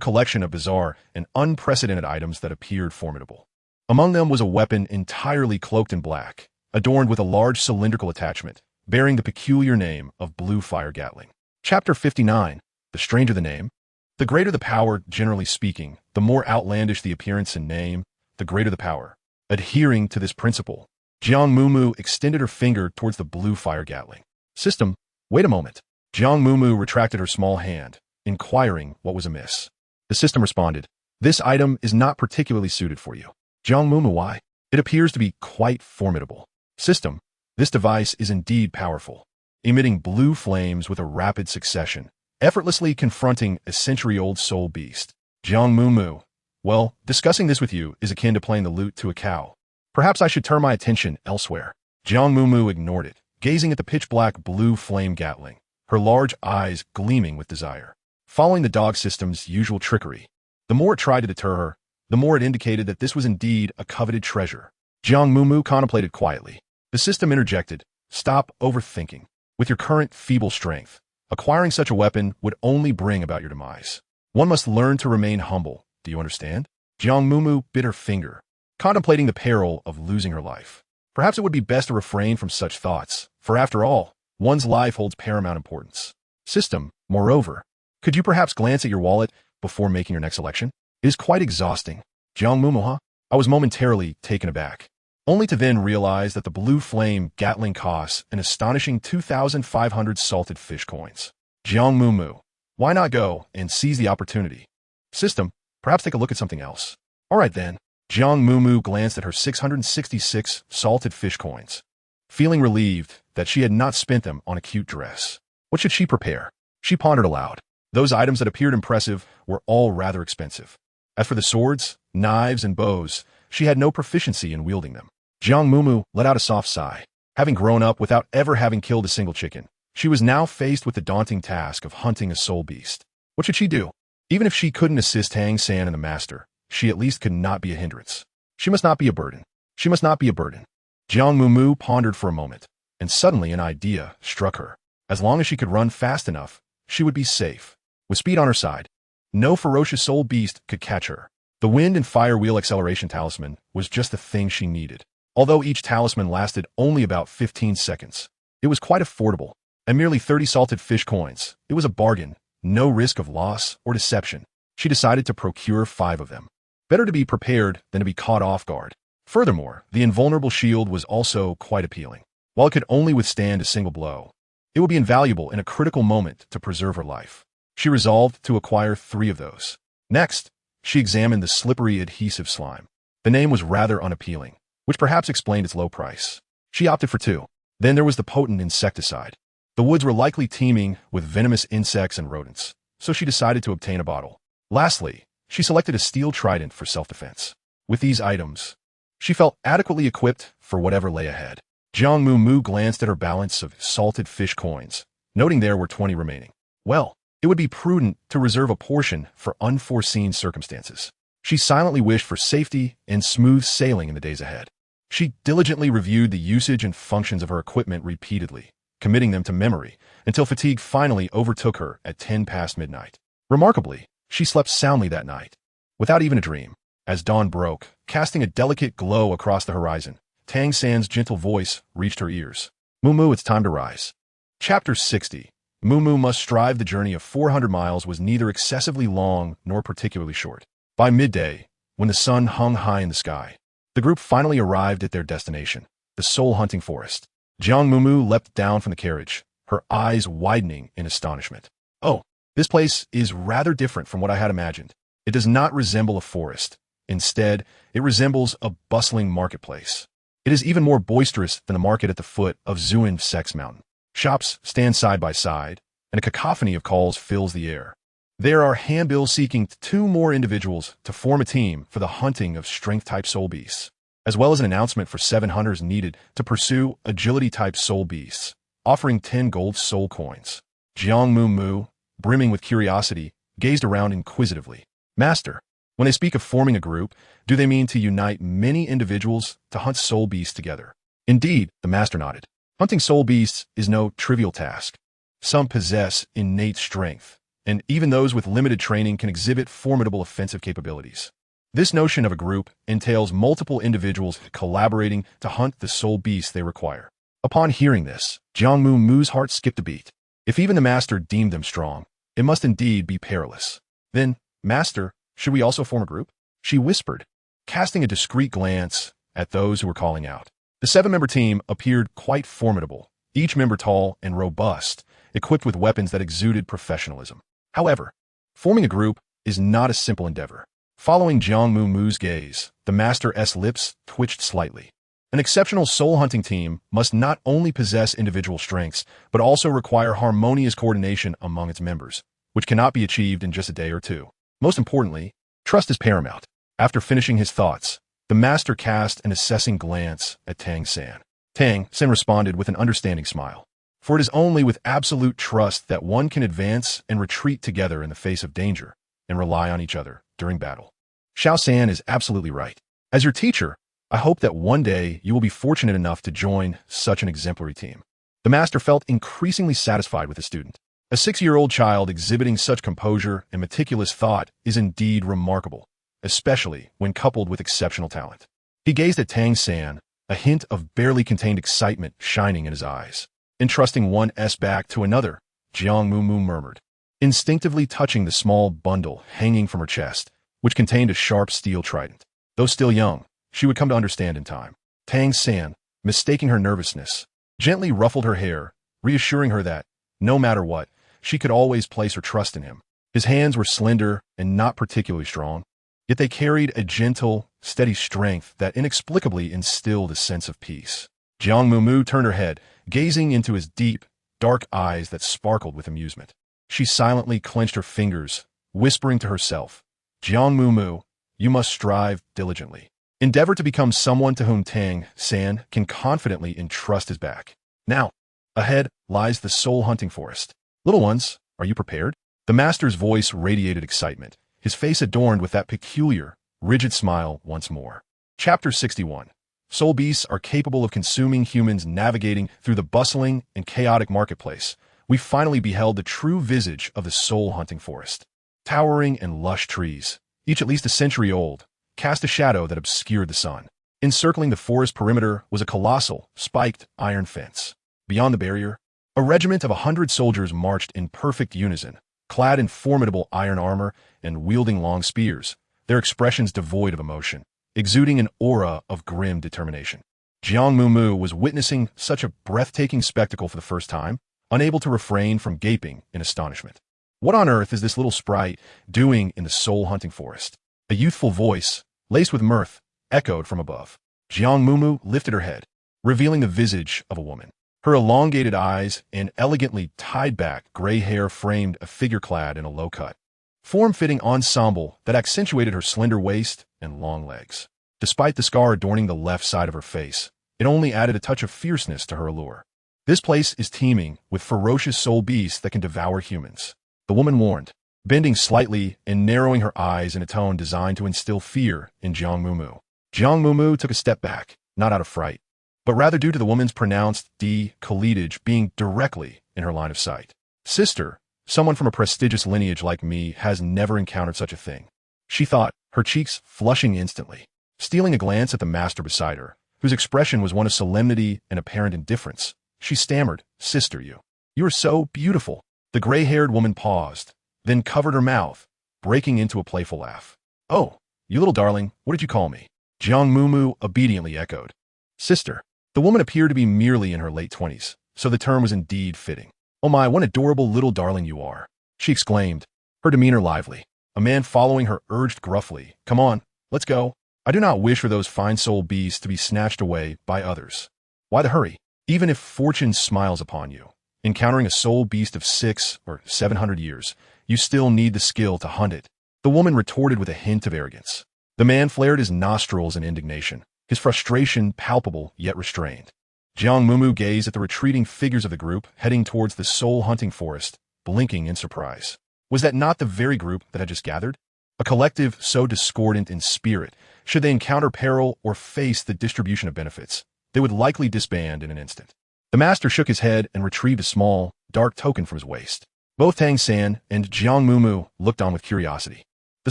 collection of bizarre and unprecedented items that appeared formidable. Among them was a weapon entirely cloaked in black, adorned with a large cylindrical attachment, bearing the peculiar name of Blue Fire Gatling. Chapter 59. The stranger the name. The greater the power, generally speaking, the more outlandish the appearance and name, the greater the power. Adhering to this principle, Jiang Mumu extended her finger towards the Blue Fire Gatling. System, wait a moment. Jiang Mumu retracted her small hand, inquiring what was amiss. The system responded, this item is not particularly suited for you. Jiang Mumu, why? It appears to be quite formidable. System, this device is indeed powerful, emitting blue flames with a rapid succession, effortlessly confronting a century-old soul beast. Jiang Mumu, well, discussing this with you is akin to playing the lute to a cow. Perhaps I should turn my attention elsewhere. Jiang Mumu ignored it, gazing at the pitch-black blue flame Gatling, her large eyes gleaming with desire. Following the dog system's usual trickery, the more it tried to deter her, the more it indicated that this was indeed a coveted treasure. Jiang Mumu contemplated quietly. The system interjected, stop overthinking. With your current feeble strength, acquiring such a weapon would only bring about your demise. One must learn to remain humble. Do you understand? Jiang Mumu bit her finger, contemplating the peril of losing her life. Perhaps it would be best to refrain from such thoughts, for after all, one's life holds paramount importance. System, moreover, could you perhaps glance at your wallet before making your next selection? It is quite exhausting. Jiang Mumu, huh? I was momentarily taken aback, only to then realize that the blue flame Gatling costs an astonishing 2,500 salted fish coins. Jiang Mumu, why not go and seize the opportunity? System, perhaps take a look at something else. All right then. Jiang Mumu glanced at her 666 salted fish coins, feeling relieved that she had not spent them on a cute dress. What should she prepare? She pondered aloud. Those items that appeared impressive were all rather expensive. As for the swords, knives, and bows, she had no proficiency in wielding them. Jiang Mumu let out a soft sigh. Having grown up without ever having killed a single chicken, she was now faced with the daunting task of hunting a soul beast. What should she do? Even if she couldn't assist Hang San and the master, she at least could not be a hindrance. She must not be a burden. She must not be a burden. Jiang Mumu pondered for a moment, and suddenly an idea struck her. As long as she could run fast enough, she would be safe. With speed on her side, no ferocious soul beast could catch her. The wind and fire wheel acceleration talisman was just the thing she needed. Although each talisman lasted only about 15 seconds, it was quite affordable. At merely 30 salted fish coins, it was a bargain, no risk of loss or deception. She decided to procure 5 of them. Better to be prepared than to be caught off guard. Furthermore, the invulnerable shield was also quite appealing. While it could only withstand a single blow, it would be invaluable in a critical moment to preserve her life. She resolved to acquire 3 of those. Next, she examined the slippery adhesive slime. The name was rather unappealing, which perhaps explained its low price. She opted for 2. Then there was the potent insecticide. The woods were likely teeming with venomous insects and rodents, so she decided to obtain a bottle. Lastly, she selected a steel trident for self-defense. With these items, she felt adequately equipped for whatever lay ahead. Jiang Mumu glanced at her balance of salted fish coins, noting there were 20 remaining. Well, it would be prudent to reserve a portion for unforeseen circumstances. She silently wished for safety and smooth sailing in the days ahead. She diligently reviewed the usage and functions of her equipment repeatedly, committing them to memory, until fatigue finally overtook her at 10 past midnight. Remarkably, she slept soundly that night, without even a dream. As dawn broke, casting a delicate glow across the horizon, Tang San's gentle voice reached her ears. Mumu, it's time to rise. Chapter 60. Mumu must strive. The journey of 400 miles was neither excessively long nor particularly short. By midday, when the sun hung high in the sky, the group finally arrived at their destination, the soul-hunting forest. Jiang Mumu leapt down from the carriage, her eyes widening in astonishment. Oh, this place is rather different from what I had imagined. It does not resemble a forest. Instead, it resembles a bustling marketplace. It is even more boisterous than the market at the foot of Xuan Nv Sect's mountain. Shops stand side by side, and a cacophony of calls fills the air. There are handbills seeking 2 more individuals to form a team for the hunting of strength-type soul beasts, as well as an announcement for 7 hunters needed to pursue agility-type soul beasts, offering 10 gold soul coins. Jiang Mumu, brimming with curiosity, gazed around inquisitively. Master, when they speak of forming a group, do they mean to unite many individuals to hunt soul beasts together? Indeed, the master nodded. Hunting soul beasts is no trivial task. Some possess innate strength, and even those with limited training can exhibit formidable offensive capabilities. This notion of a group entails multiple individuals collaborating to hunt the soul beasts they require. Upon hearing this, Jiang Mumu's heart skipped a beat. If even the master deemed them strong, it must indeed be perilous. Then, Master, should we also form a group? She whispered, casting a discreet glance at those who were calling out. The 7-member team appeared quite formidable, each member tall and robust, equipped with weapons that exuded professionalism. However, forming a group is not a simple endeavor. Following Jiang Mumu's gaze, the master's lips twitched slightly. An exceptional soul-hunting team must not only possess individual strengths, but also require harmonious coordination among its members, which cannot be achieved in just a day or two. Most importantly, trust is paramount. After finishing his thoughts, the master cast an assessing glance at Tang San. Tang San responded with an understanding smile. For it is only with absolute trust that one can advance and retreat together in the face of danger and rely on each other during battle. Xiao San is absolutely right. As your teacher, I hope that one day you will be fortunate enough to join such an exemplary team. The master felt increasingly satisfied with his student. A 6-year-old child exhibiting such composure and meticulous thought is indeed remarkable, especially when coupled with exceptional talent. He gazed at Tang San, a hint of barely contained excitement shining in his eyes. Entrusting one S back to another, Jiang Mumu murmured, instinctively touching the small bundle hanging from her chest, which contained a sharp steel trident. Though still young, she would come to understand in time. Tang San, mistaking her nervousness, gently ruffled her hair, reassuring her that, no matter what, she could always place her trust in him. His hands were slender and not particularly strong, yet they carried a gentle, steady strength that inexplicably instilled a sense of peace. Jiang Mumu turned her head, gazing into his deep, dark eyes that sparkled with amusement. She silently clenched her fingers, whispering to herself, Jiang Mumu, you must strive diligently. Endeavor to become someone to whom Tang San can confidently entrust his back. Now, ahead lies the soul-hunting forest. Little ones, are you prepared? The master's voice radiated excitement, his face adorned with that peculiar, rigid smile once more. Chapter 61. Soul beasts are capable of consuming humans. Navigating through the bustling and chaotic marketplace, we finally beheld the true visage of the soul-hunting forest. Towering and lush trees, each at least a century old, cast a shadow that obscured the sun. Encircling the forest perimeter was a colossal, spiked iron fence. Beyond the barrier, a regiment of 100 soldiers marched in perfect unison, clad in formidable iron armor and wielding long spears, their expressions devoid of emotion, exuding an aura of grim determination. Jiang Mumu was witnessing such a breathtaking spectacle for the first time, unable to refrain from gaping in astonishment. What on earth is this little sprite doing in the soul-hunting forest? A youthful voice, laced with mirth, echoed from above. Jiang Mumu lifted her head, revealing the visage of a woman. Her elongated eyes and elegantly tied-back gray hair framed a figure clad in a low-cut, form-fitting ensemble that accentuated her slender waist and long legs. Despite the scar adorning the left side of her face, it only added a touch of fierceness to her allure. This place is teeming with ferocious soul beasts that can devour humans. the woman warned, bending slightly and narrowing her eyes in a tone designed to instill fear in Jiang Mumu. Jiang Mumu took a step back, not out of fright, but rather due to the woman's pronounced D-cleavage being directly in her line of sight. Sister, someone from a prestigious lineage like me has never encountered such a thing, she thought, her cheeks flushing instantly. Stealing a glance at the master beside her, whose expression was one of solemnity and apparent indifference, she stammered, Sister, you are so beautiful. The gray-haired woman paused, then covered her mouth, breaking into a playful laugh. Oh, you little darling, what did you call me? Jiang Mumu obediently echoed. Sister. The woman appeared to be merely in her late 20s, so the term was indeed fitting. Oh my, what an adorable little darling you are, she exclaimed, her demeanor lively. A man following her urged gruffly, Come on, let's go. I do not wish for those fine soul beasts to be snatched away by others. Why the hurry? Even if fortune smiles upon you, encountering a soul beast of 600 or 700 years, you still need the skill to hunt it, the woman retorted with a hint of arrogance. The man flared his nostrils in indignation, his frustration palpable yet restrained. Jiang Mumu gazed at the retreating figures of the group heading towards the soul-hunting forest, blinking in surprise. Was that not the very group that had just gathered? A collective so discordant in spirit, should they encounter peril or face the distribution of benefits, they would likely disband in an instant. The master shook his head and retrieved a small, dark token from his waist. Both Tang San and Jiang Mumu looked on with curiosity. The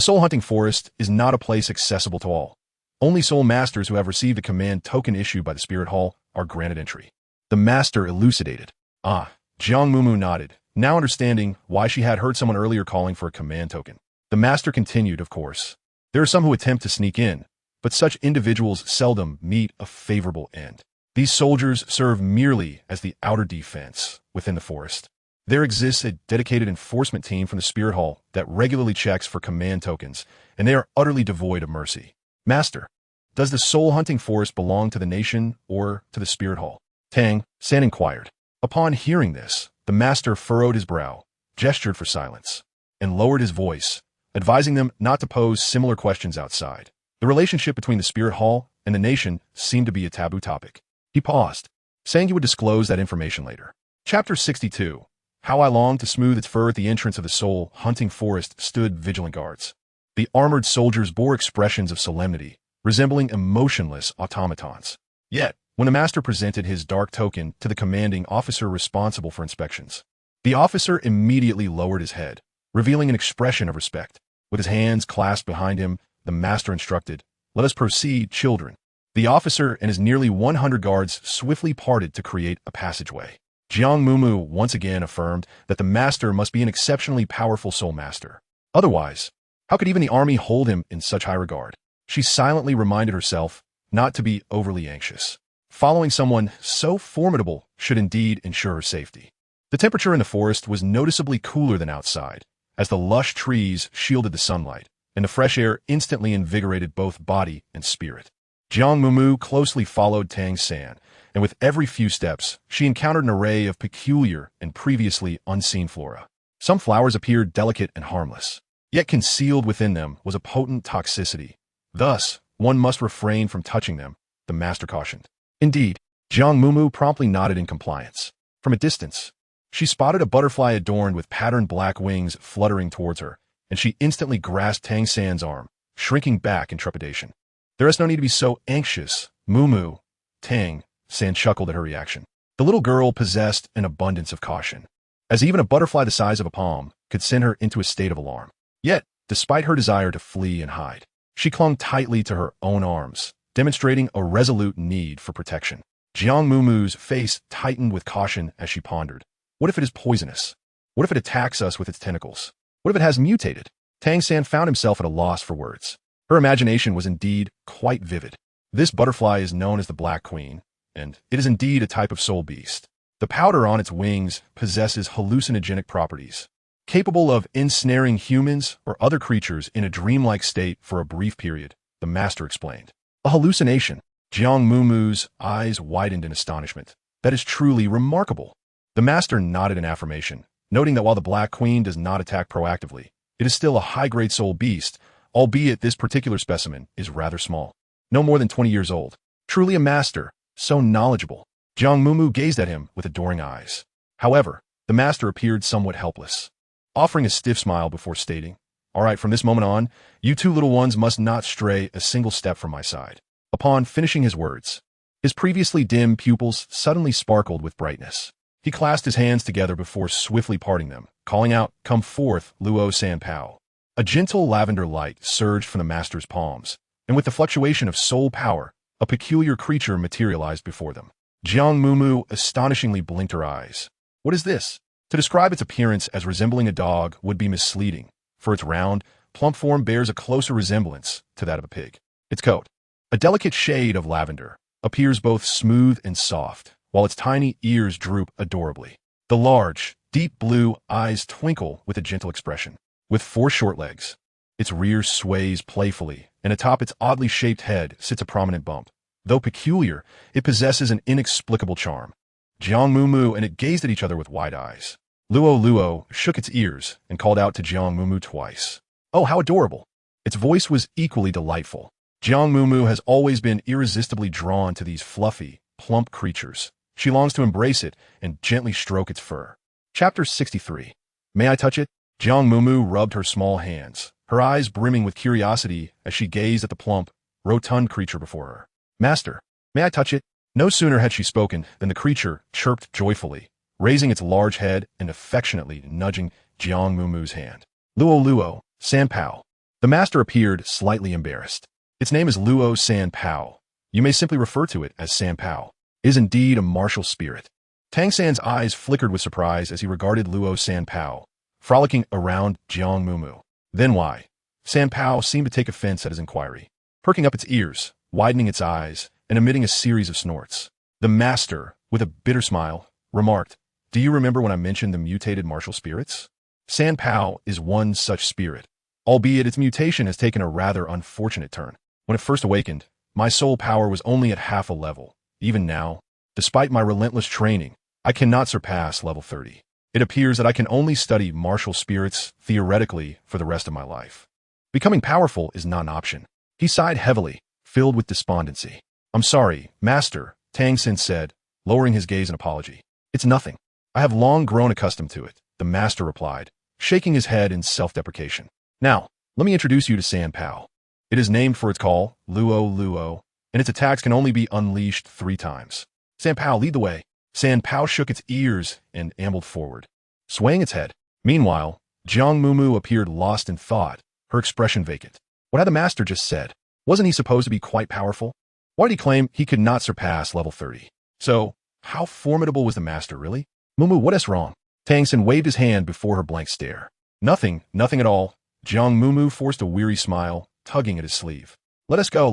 soul-hunting forest is not a place accessible to all. Only soul masters who have received a command token issued by the Spirit Hall are granted entry. The master elucidated. Jiang Mumu nodded, now understanding why she had heard someone earlier calling for a command token. The master continued, of course. There are some who attempt to sneak in, but such individuals seldom meet a favorable end. These soldiers serve merely as the outer defense within the forest. There exists a dedicated enforcement team from the Spirit Hall that regularly checks for command tokens, and they are utterly devoid of mercy. Master, does the soul-hunting forest belong to the nation or to the Spirit Hall? Tang San inquired. Upon hearing this, the master furrowed his brow, gestured for silence, and lowered his voice, advising them not to pose similar questions outside. The relationship between the Spirit Hall and the nation seemed to be a taboo topic. He paused, saying he would disclose that information later. Chapter 62. How I longed to smooth its fur at the entrance of the soul-hunting forest stood vigilant guards. The armored soldiers bore expressions of solemnity, resembling emotionless automatons. Yet, when the master presented his dark token to the commanding officer responsible for inspections, the officer immediately lowered his head, revealing an expression of respect. With his hands clasped behind him, the master instructed, Let us proceed, children. The officer and his nearly 100 guards swiftly parted to create a passageway. Jiang Mumu once again affirmed that the master must be an exceptionally powerful soul master. Otherwise, how could even the army hold him in such high regard? She silently reminded herself not to be overly anxious. Following someone so formidable should indeed ensure her safety. The temperature in the forest was noticeably cooler than outside, as the lush trees shielded the sunlight, and the fresh air instantly invigorated both body and spirit. Jiang Mumu closely followed Tang San, and with every few steps, she encountered an array of peculiar and previously unseen flora. Some flowers appeared delicate and harmless, yet concealed within them was a potent toxicity. Thus, one must refrain from touching them, the master cautioned. Indeed, Jiang Mumu promptly nodded in compliance. From a distance, she spotted a butterfly adorned with patterned black wings fluttering towards her, and she instantly grasped Tang San's arm, shrinking back in trepidation. There is no need to be so anxious, Mumu. Tang San chuckled at her reaction. The little girl possessed an abundance of caution, as even a butterfly the size of a palm could send her into a state of alarm. Yet, despite her desire to flee and hide, she clung tightly to her own arms, demonstrating a resolute need for protection. Jiang Mumu's face tightened with caution as she pondered. What if it is poisonous? What if it attacks us with its tentacles? What if it has mutated? Tang San found himself at a loss for words. Her imagination was indeed quite vivid. This butterfly is known as the Black Queen, and it is indeed a type of soul beast. The powder on its wings possesses hallucinogenic properties, capable of ensnaring humans or other creatures in a dreamlike state for a brief period, the master explained. A hallucination. Jiang Mumu's eyes widened in astonishment. That is truly remarkable. The master nodded in affirmation, noting that while the Black Queen does not attack proactively, it is still a high-grade soul beast, albeit this particular specimen is rather small. No more than 20 years old. Truly a master, so knowledgeable. Jiang Mumu gazed at him with adoring eyes. However, the master appeared somewhat helpless. offering a stiff smile before stating, "All right, from this moment on, you two little ones must not stray a single step from my side." Upon finishing his words, his previously dim pupils suddenly sparkled with brightness. He clasped his hands together before swiftly parting them, calling out, "Come forth, Luo Sanpao." A gentle lavender light surged from the master's palms, and with the fluctuation of soul power, a peculiar creature materialized before them. Jiang Mumu astonishingly blinked her eyes. What is this? To describe its appearance as resembling a dog would be misleading, for its round, plump form bears a closer resemblance to that of a pig. Its coat, a delicate shade of lavender, appears both smooth and soft, while its tiny ears droop adorably. The large, deep blue eyes twinkle with a gentle expression. With 4 short legs, its rear sways playfully, and atop its oddly shaped head sits a prominent bump. Though peculiar, it possesses an inexplicable charm. Jiang Mumu and it gazed at each other with wide eyes. Luo shook its ears and called out to Jiang Mumu twice. "Oh, how adorable!" Its voice was equally delightful. Jiang Mumu has always been irresistibly drawn to these fluffy, plump creatures. She longs to embrace it and gently stroke its fur. Chapter 63. May I touch it? Jiang Mumu rubbed her small hands, her eyes brimming with curiosity as she gazed at the plump, rotund creature before her. "Master, may I touch it?" No sooner had she spoken than the creature chirped joyfully, raising its large head and affectionately nudging Jiang Mumu's hand. "Luo Sanpao." The master appeared slightly embarrassed. "Its name is Luo Sanpao. You may simply refer to it as Sanpao. It is indeed a martial spirit." Tang San's eyes flickered with surprise as he regarded Luo Sanpao, frolicking around Jiang Mumu. Then why? Sanpao seemed to take offense at his inquiry, perking up its ears, widening its eyes, and emitting a series of snorts. The master, with a bitter smile, remarked, "Do you remember when I mentioned the mutated martial spirits? Sanpao is one such spirit, albeit its mutation has taken a rather unfortunate turn. When it first awakened, my soul power was only at half a level. Even now, despite my relentless training, I cannot surpass level 30. It appears that I can only study martial spirits theoretically for the rest of my life. Becoming powerful is not an option." He sighed heavily, filled with despondency. "I'm sorry, Master," Tang Sin said, lowering his gaze in apology. "It's nothing. I have long grown accustomed to it," the master replied, shaking his head in self-deprecation. "Now, let me introduce you to Sanpao. It is named for its call, Luo, and its attacks can only be unleashed 3 times. Sanpao, lead the way." Sanpao shook its ears and ambled forward, swaying its head. Meanwhile, Jiang Mumu appeared lost in thought, her expression vacant. What had the master just said? Wasn't he supposed to be quite powerful? Why did he claim he could not surpass level 30? So, how formidable was the master, really? "Mumu, what is wrong?" Tang Sin waved his hand before her blank stare. Nothing at all." Jiang Mumu forced a weary smile, tugging at his sleeve. Let us go.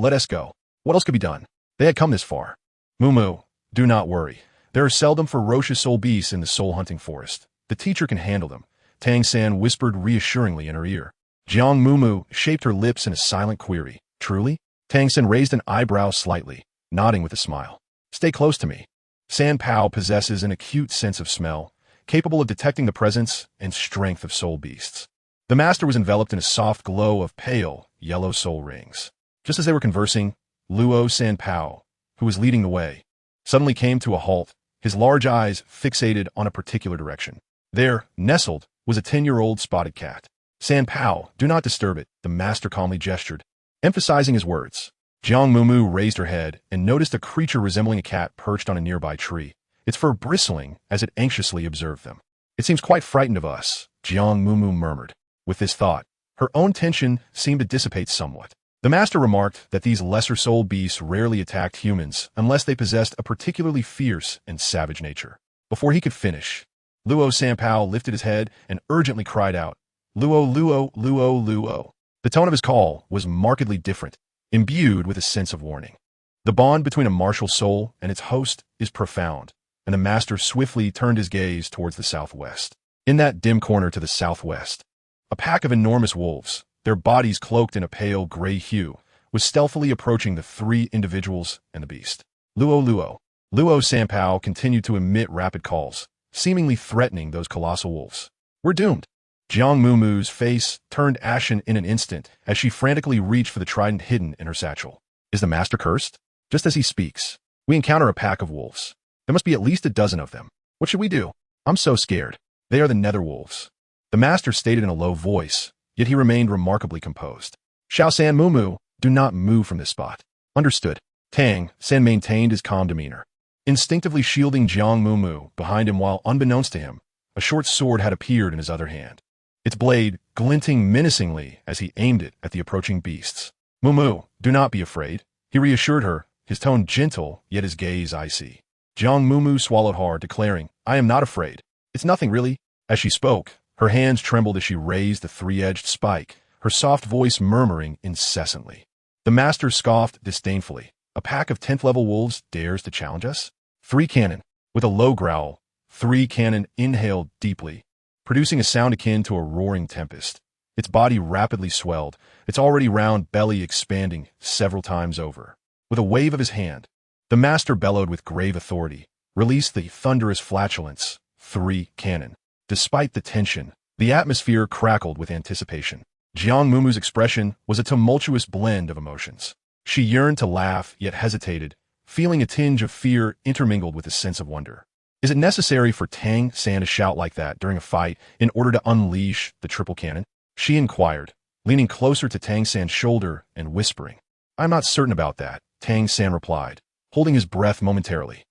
What else could be done? They had come this far." "Mumu, do not worry. There are seldom ferocious soul beasts in the soul-hunting forest. The teacher can handle them," Tang San whispered reassuringly in her ear. Jiang Mumu shaped her lips in a silent query. "Truly?" Tang San raised an eyebrow slightly, nodding with a smile. "Stay close to me." Sanpao possesses an acute sense of smell, capable of detecting the presence and strength of soul beasts. The master was enveloped in a soft glow of pale, yellow soul rings. Just as they were conversing, Luo Sanpao, who was leading the way, suddenly came to a halt, his large eyes fixated on a particular direction. There, nestled, was a 10-year-old spotted cat. "Sanpao, do not disturb it," the master calmly gestured, emphasizing his words. Jiang Mumu raised her head and noticed a creature resembling a cat perched on a nearby tree, its fur bristling as it anxiously observed them. "It seems quite frightened of us," Jiang Mumu murmured. With this thought, her own tension seemed to dissipate somewhat. The master remarked that these lesser soul beasts rarely attacked humans unless they possessed a particularly fierce and savage nature. Before he could finish, Luo Sanpao lifted his head and urgently cried out, "Luo." The tone of his call was markedly different, imbued with a sense of warning. The bond between a martial soul and its host is profound, and the master swiftly turned his gaze towards the southwest. In that dim corner to the southwest, a pack of enormous wolves, their bodies cloaked in a pale gray hue, was stealthily approaching the 3 individuals and the beast. Luo Sanpao continued to emit rapid calls, seemingly threatening those colossal wolves. "We're doomed." Jiang Mumu's face turned ashen in an instant as she frantically reached for the trident hidden in her satchel. "Is the master cursed?" Just as he speaks, we encounter a pack of wolves. There must be at least a dozen of them. What should we do? I'm so scared. They are the nether wolves. The master stated in a low voice, yet he remained remarkably composed. Xuan Mumu, do not move from this spot. Understood. Tang San maintained his calm demeanor, instinctively shielding Jiang Mumu behind him while, unbeknownst to him, a short sword had appeared in his other hand, its blade glinting menacingly as he aimed it at the approaching beasts. Mumu, do not be afraid, he reassured her, his tone gentle, yet his gaze icy. Jiang Mumu swallowed hard, declaring, I am not afraid. It's nothing really. As she spoke, her hands trembled as she raised the three-edged spike, her soft voice murmuring incessantly. The master scoffed disdainfully. A pack of 10th-level wolves dares to challenge us? 3 cannon. With a low growl, 3 cannon inhaled deeply, producing a sound akin to a roaring tempest. Its body rapidly swelled, its already round belly expanding several times over. With a wave of his hand, the master bellowed with grave authority, released the thunderous flatulence, 3 cannon. Despite the tension, the atmosphere crackled with anticipation. Jiang Mumu's expression was a tumultuous blend of emotions. She yearned to laugh, yet hesitated, feeling a tinge of fear intermingled with a sense of wonder. Is it necessary for Tang San to shout like that during a fight in order to unleash the triple cannon? She inquired, leaning closer to Tang San's shoulder and whispering. I'm not certain about that, Tang San replied, holding his breath momentarily.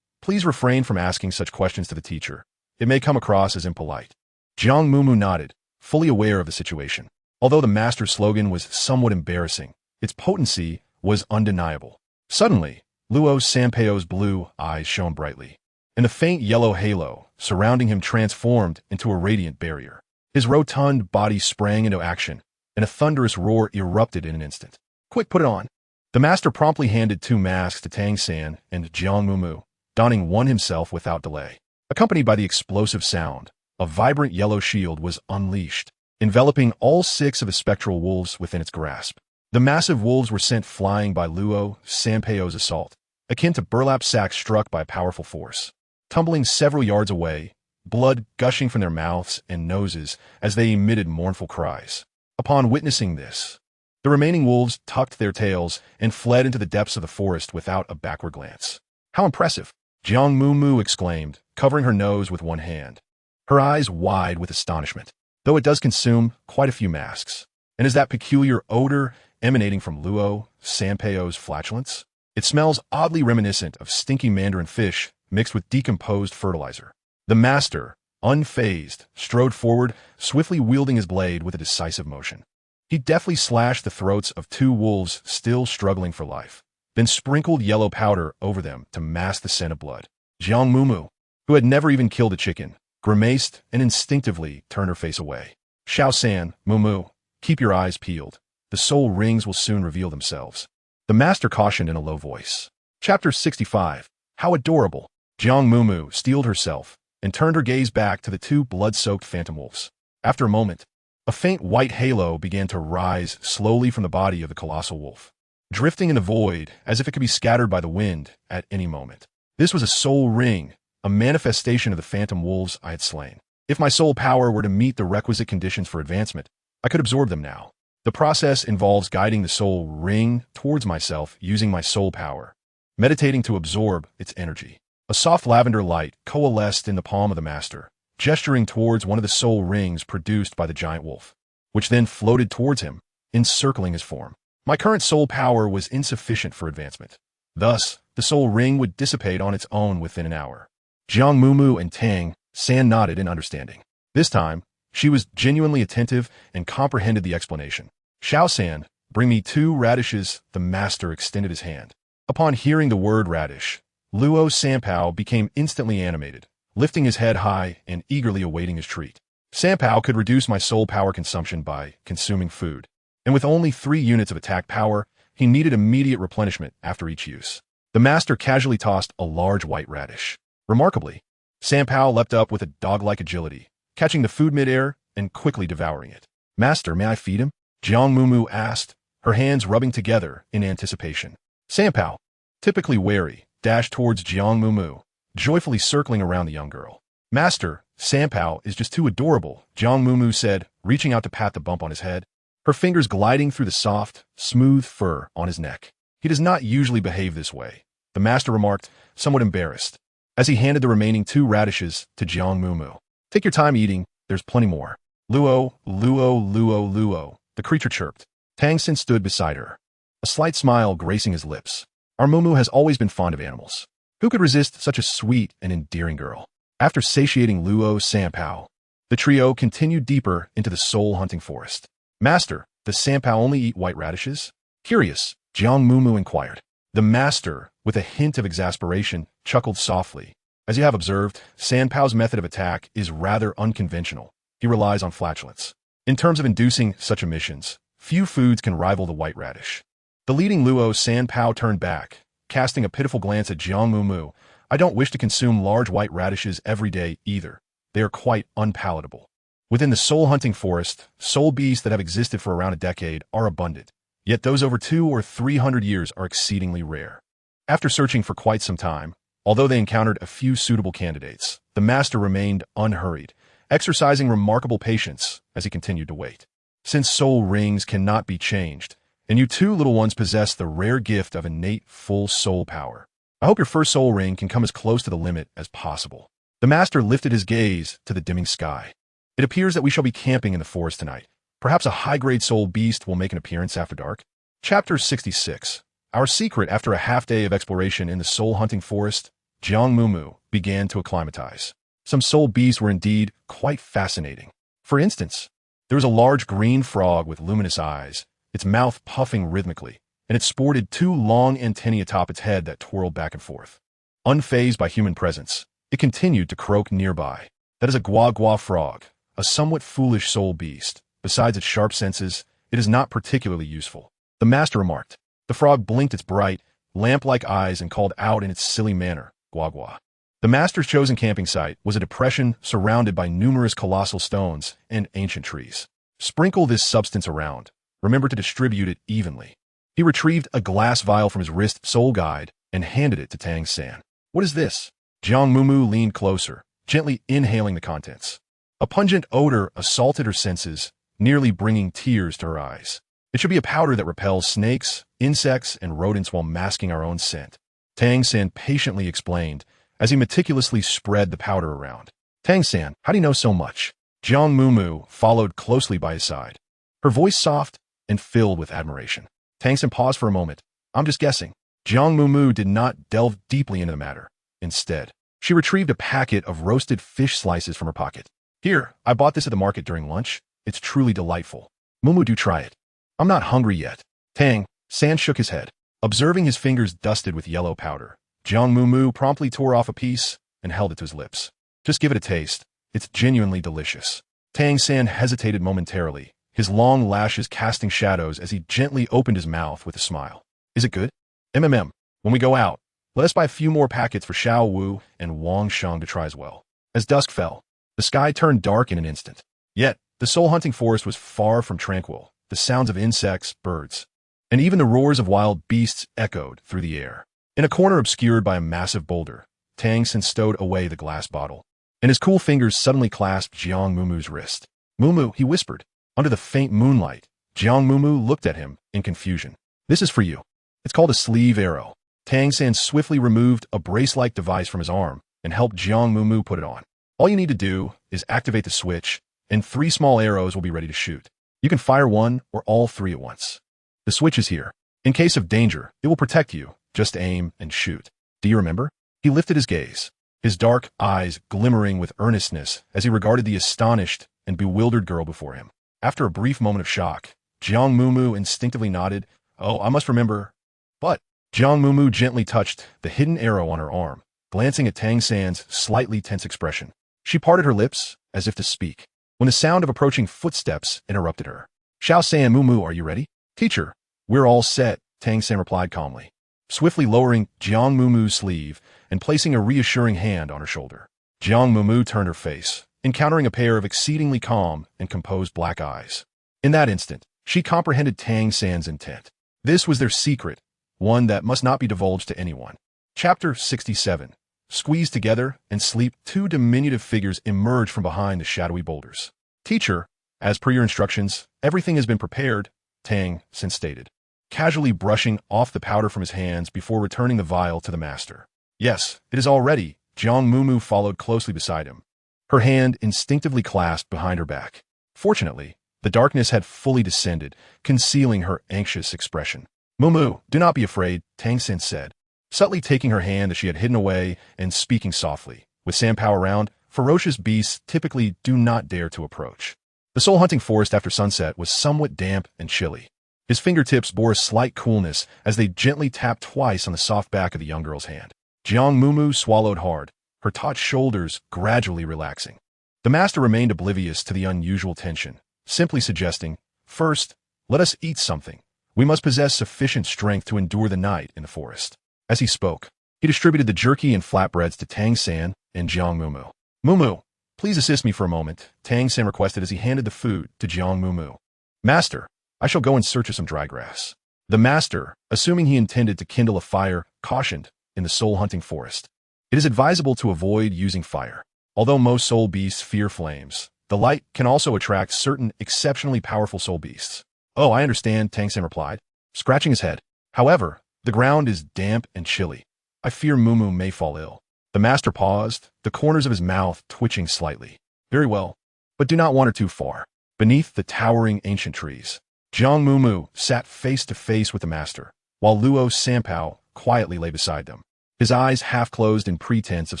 Please refrain from asking such questions to the teacher. It may come across as impolite. Jiang Mumu nodded, fully aware of the situation. Although the master's slogan was somewhat embarrassing, its potency was undeniable. Suddenly, Luo Sanpao's blue eyes shone brightly, and the faint yellow halo surrounding him transformed into a radiant barrier. His rotund body sprang into action, and a thunderous roar erupted in an instant. Quick, put it on. The master promptly handed 2 masks to Tang San and Jiang Mumu, donning one himself without delay. Accompanied by the explosive sound, a vibrant yellow shield was unleashed, enveloping all 6 of the spectral wolves within its grasp. The massive wolves were sent flying by Luo Sanpao's assault, akin to burlap sacks struck by a powerful force. Tumbling several yards away, blood gushing from their mouths and noses as they emitted mournful cries. Upon witnessing this, the remaining wolves tucked their tails and fled into the depths of the forest without a backward glance. How impressive! Jiang Mumu exclaimed, covering her nose with one hand, her eyes wide with astonishment. Though it does consume quite a few masks. And is that peculiar odor emanating from Luo Sanpao's flatulence? It smells oddly reminiscent of stinky mandarin fish mixed with decomposed fertilizer. The master, unfazed, strode forward, swiftly wielding his blade with a decisive motion. He deftly slashed the throats of 2 wolves still struggling for life, then sprinkled yellow powder over them to mask the scent of blood. Jiang Mumu, who had never even killed a chicken, grimaced and instinctively turned her face away. Xuan Mumu, keep your eyes peeled. The soul rings will soon reveal themselves. The master cautioned in a low voice. Chapter 65. How adorable. Jiang Mumu steeled herself and turned her gaze back to the 2 blood-soaked phantom wolves. After a moment, a faint white halo began to rise slowly from the body of the colossal wolf, drifting in the void as if it could be scattered by the wind at any moment. This was a soul ring, a manifestation of the phantom wolves I had slain. If my soul power were to meet the requisite conditions for advancement, I could absorb them now. The process involves guiding the soul ring towards myself using my soul power, meditating to absorb its energy. A soft lavender light coalesced in the palm of the master, gesturing towards one of the soul rings produced by the giant wolf, which then floated towards him, encircling his form. My current soul power was insufficient for advancement. Thus, the soul ring would dissipate on its own within an hour. Jiang Mumu and Tang San nodded in understanding. This time, she was genuinely attentive and comprehended the explanation. Xuan, bring me 2 radishes, the master extended his hand. Upon hearing the word radish, Luo Sanpao became instantly animated, lifting his head high and eagerly awaiting his treat. Sanpao could reduce my soul power consumption by consuming food, and with only 3 units of attack power, he needed immediate replenishment after each use. The master casually tossed a large white radish. Remarkably, Sanpao leapt up with a dog-like agility, catching the food mid-air and quickly devouring it. Master, may I feed him? Jiang Mumu asked, her hands rubbing together in anticipation. Sanpao, typically wary, dashed towards Jiang Mumu, joyfully circling around the young girl. Master, Sanpao is just too adorable, Jiang Mumu said, reaching out to pat the bump on his head, her fingers gliding through the soft, smooth fur on his neck. He does not usually behave this way, the master remarked, somewhat embarrassed, as he handed the remaining 2 radishes to Jiang Mumu. Take your time eating, there's plenty more. Luo, Luo, Luo, Luo, the creature chirped. Tang Xin stood beside her, a slight smile gracing his lips. Our Mumu has always been fond of animals. Who could resist such a sweet and endearing girl? After satiating Luo Sanpao, the trio continued deeper into the soul-hunting forest. Master, does Sanpao only eat white radishes? Curious, Jiang Mumu inquired. The master, with a hint of exasperation, chuckled softly. As you have observed, Sanpao's method of attack is rather unconventional. He relies on flatulence. In terms of inducing such emissions, few foods can rival the white radish. The leading Luo Sanpao turned back, casting a pitiful glance at Jiang Mumu. I don't wish to consume large white radishes every day either. They are quite unpalatable. Within the soul-hunting forest, soul beasts that have existed for around a decade are abundant, yet those over 200 or 300 years are exceedingly rare. After searching for quite some time, although they encountered a few suitable candidates, the master remained unhurried, exercising remarkable patience as he continued to wait. Since soul rings cannot be changed, and you two little ones possess the rare gift of innate full soul power, I hope your first soul ring can come as close to the limit as possible. The master lifted his gaze to the dimming sky. It appears that we shall be camping in the forest tonight. Perhaps a high-grade soul beast will make an appearance after dark. Chapter 66. Our secret. After a half-day of exploration in the soul-hunting forest, Jiang Mumu began to acclimatize. Some soul beasts were indeed quite fascinating. For instance, there was a large green frog with luminous eyes, its mouth puffing rhythmically, and it sported two long antennae atop its head that twirled back and forth. Unfazed by human presence, it continued to croak nearby. That is a gua-gua frog, a somewhat foolish soul beast. Besides its sharp senses, it is not particularly useful. The master remarked. The frog blinked its bright, lamp-like eyes and called out in its silly manner, gua-gua. The master's chosen camping site was a depression surrounded by numerous colossal stones and ancient trees. Sprinkle this substance around. Remember to distribute it evenly. He retrieved a glass vial from his wrist soul guide and handed it to Tang San. What is this? Jiang Mumu leaned closer, gently inhaling the contents. A pungent odor assaulted her senses, nearly bringing tears to her eyes. It should be a powder that repels snakes, insects, and rodents while masking our own scent. Tang San patiently explained as he meticulously spread the powder around. Tang San, how do you know so much? Jiang Mumu followed closely by his side, her voice soft and filled with admiration. Tang San paused for a moment. I'm just guessing. Jiang Mumu did not delve deeply into the matter. Instead, she retrieved a packet of roasted fish slices from her pocket. Here, I bought this at the market during lunch. It's truly delightful. Mumu, do try it. I'm not hungry yet. Tang San shook his head. Observing his fingers dusted with yellow powder, Jiang Mumu promptly tore off a piece and held it to his lips. Just give it a taste. It's genuinely delicious. Tang San hesitated momentarily, his long lashes casting shadows as he gently opened his mouth with a smile. Is it good? When we go out, let us buy a few more packets for Xiao Wu and Wang Sheng to try as well. As dusk fell, the sky turned dark in an instant. Yet, the soul-hunting forest was far from tranquil. The sounds of insects, birds, and even the roars of wild beasts echoed through the air. In a corner obscured by a massive boulder, Tang San stowed away the glass bottle, and his cool fingers suddenly clasped Jiang Mumu's wrist. Mumu, he whispered. Under the faint moonlight, Jiang Mumu looked at him in confusion. This is for you. It's called a sleeve arrow. Tang San swiftly removed a brace-like device from his arm and helped Jiang Mumu put it on. All you need to do is activate the switch, and 3 small arrows will be ready to shoot. You can fire one or all 3 at once. The switch is here. In case of danger, it will protect you. Just aim and shoot. Do you remember? He lifted his gaze, his dark eyes glimmering with earnestness as he regarded the astonished and bewildered girl before him. After a brief moment of shock, Jiang Mumu instinctively nodded. Oh, I must remember. But Jiang Mumu gently touched the hidden arrow on her arm, glancing at Tang San's slightly tense expression. She parted her lips as if to speak, when the sound of approaching footsteps interrupted her. Xiao San, Mumu, are you ready? Teacher, we're all set, Tang San replied calmly, swiftly lowering Jiang Mumu's sleeve and placing a reassuring hand on her shoulder. Jiang Mumu turned her face, encountering a pair of exceedingly calm and composed black eyes. In that instant, she comprehended Tang San's intent. This was their secret, one that must not be divulged to anyone. Chapter 67. Squeezed together and sleep, 2 diminutive figures emerged from behind the shadowy boulders. Teacher, as per your instructions, everything has been prepared, Tang San stated, casually brushing off the powder from his hands before returning the vial to the master. Yes, it is all ready. Jiang Mumu followed closely beside him, her hand instinctively clasped behind her back. Fortunately, the darkness had fully descended, concealing her anxious expression. Mumu, do not be afraid, Tang San said, subtly taking her hand that she had hidden away and speaking softly. With Sanpao around, ferocious beasts typically do not dare to approach. The soul-hunting forest after sunset was somewhat damp and chilly. His fingertips bore a slight coolness as they gently tapped twice on the soft back of the young girl's hand. Jiang Mumu swallowed hard, her taut shoulders gradually relaxing. The master remained oblivious to the unusual tension, simply suggesting, "First, let us eat something. We must possess sufficient strength to endure the night in the forest." As he spoke, he distributed the jerky and flatbreads to Tang San and Jiang Mumu. "Mumu, please assist me for a moment," Tang San requested as he handed the food to Jiang Mumu. "Master, I shall go in search of some dry grass." The master, assuming he intended to kindle a fire, cautioned, "In the soul-hunting forest, it is advisable to avoid using fire. Although most soul beasts fear flames, the light can also attract certain exceptionally powerful soul beasts." "Oh, I understand," Tang San replied, scratching his head. "However, the ground is damp and chilly. I fear Mumu may fall ill." The master paused, the corners of his mouth twitching slightly. "Very well, but do not wander too far." Beneath the towering ancient trees, Jiang Mumu sat face to face with the master, while Luo Sanpao quietly lay beside them, his eyes half closed in pretense of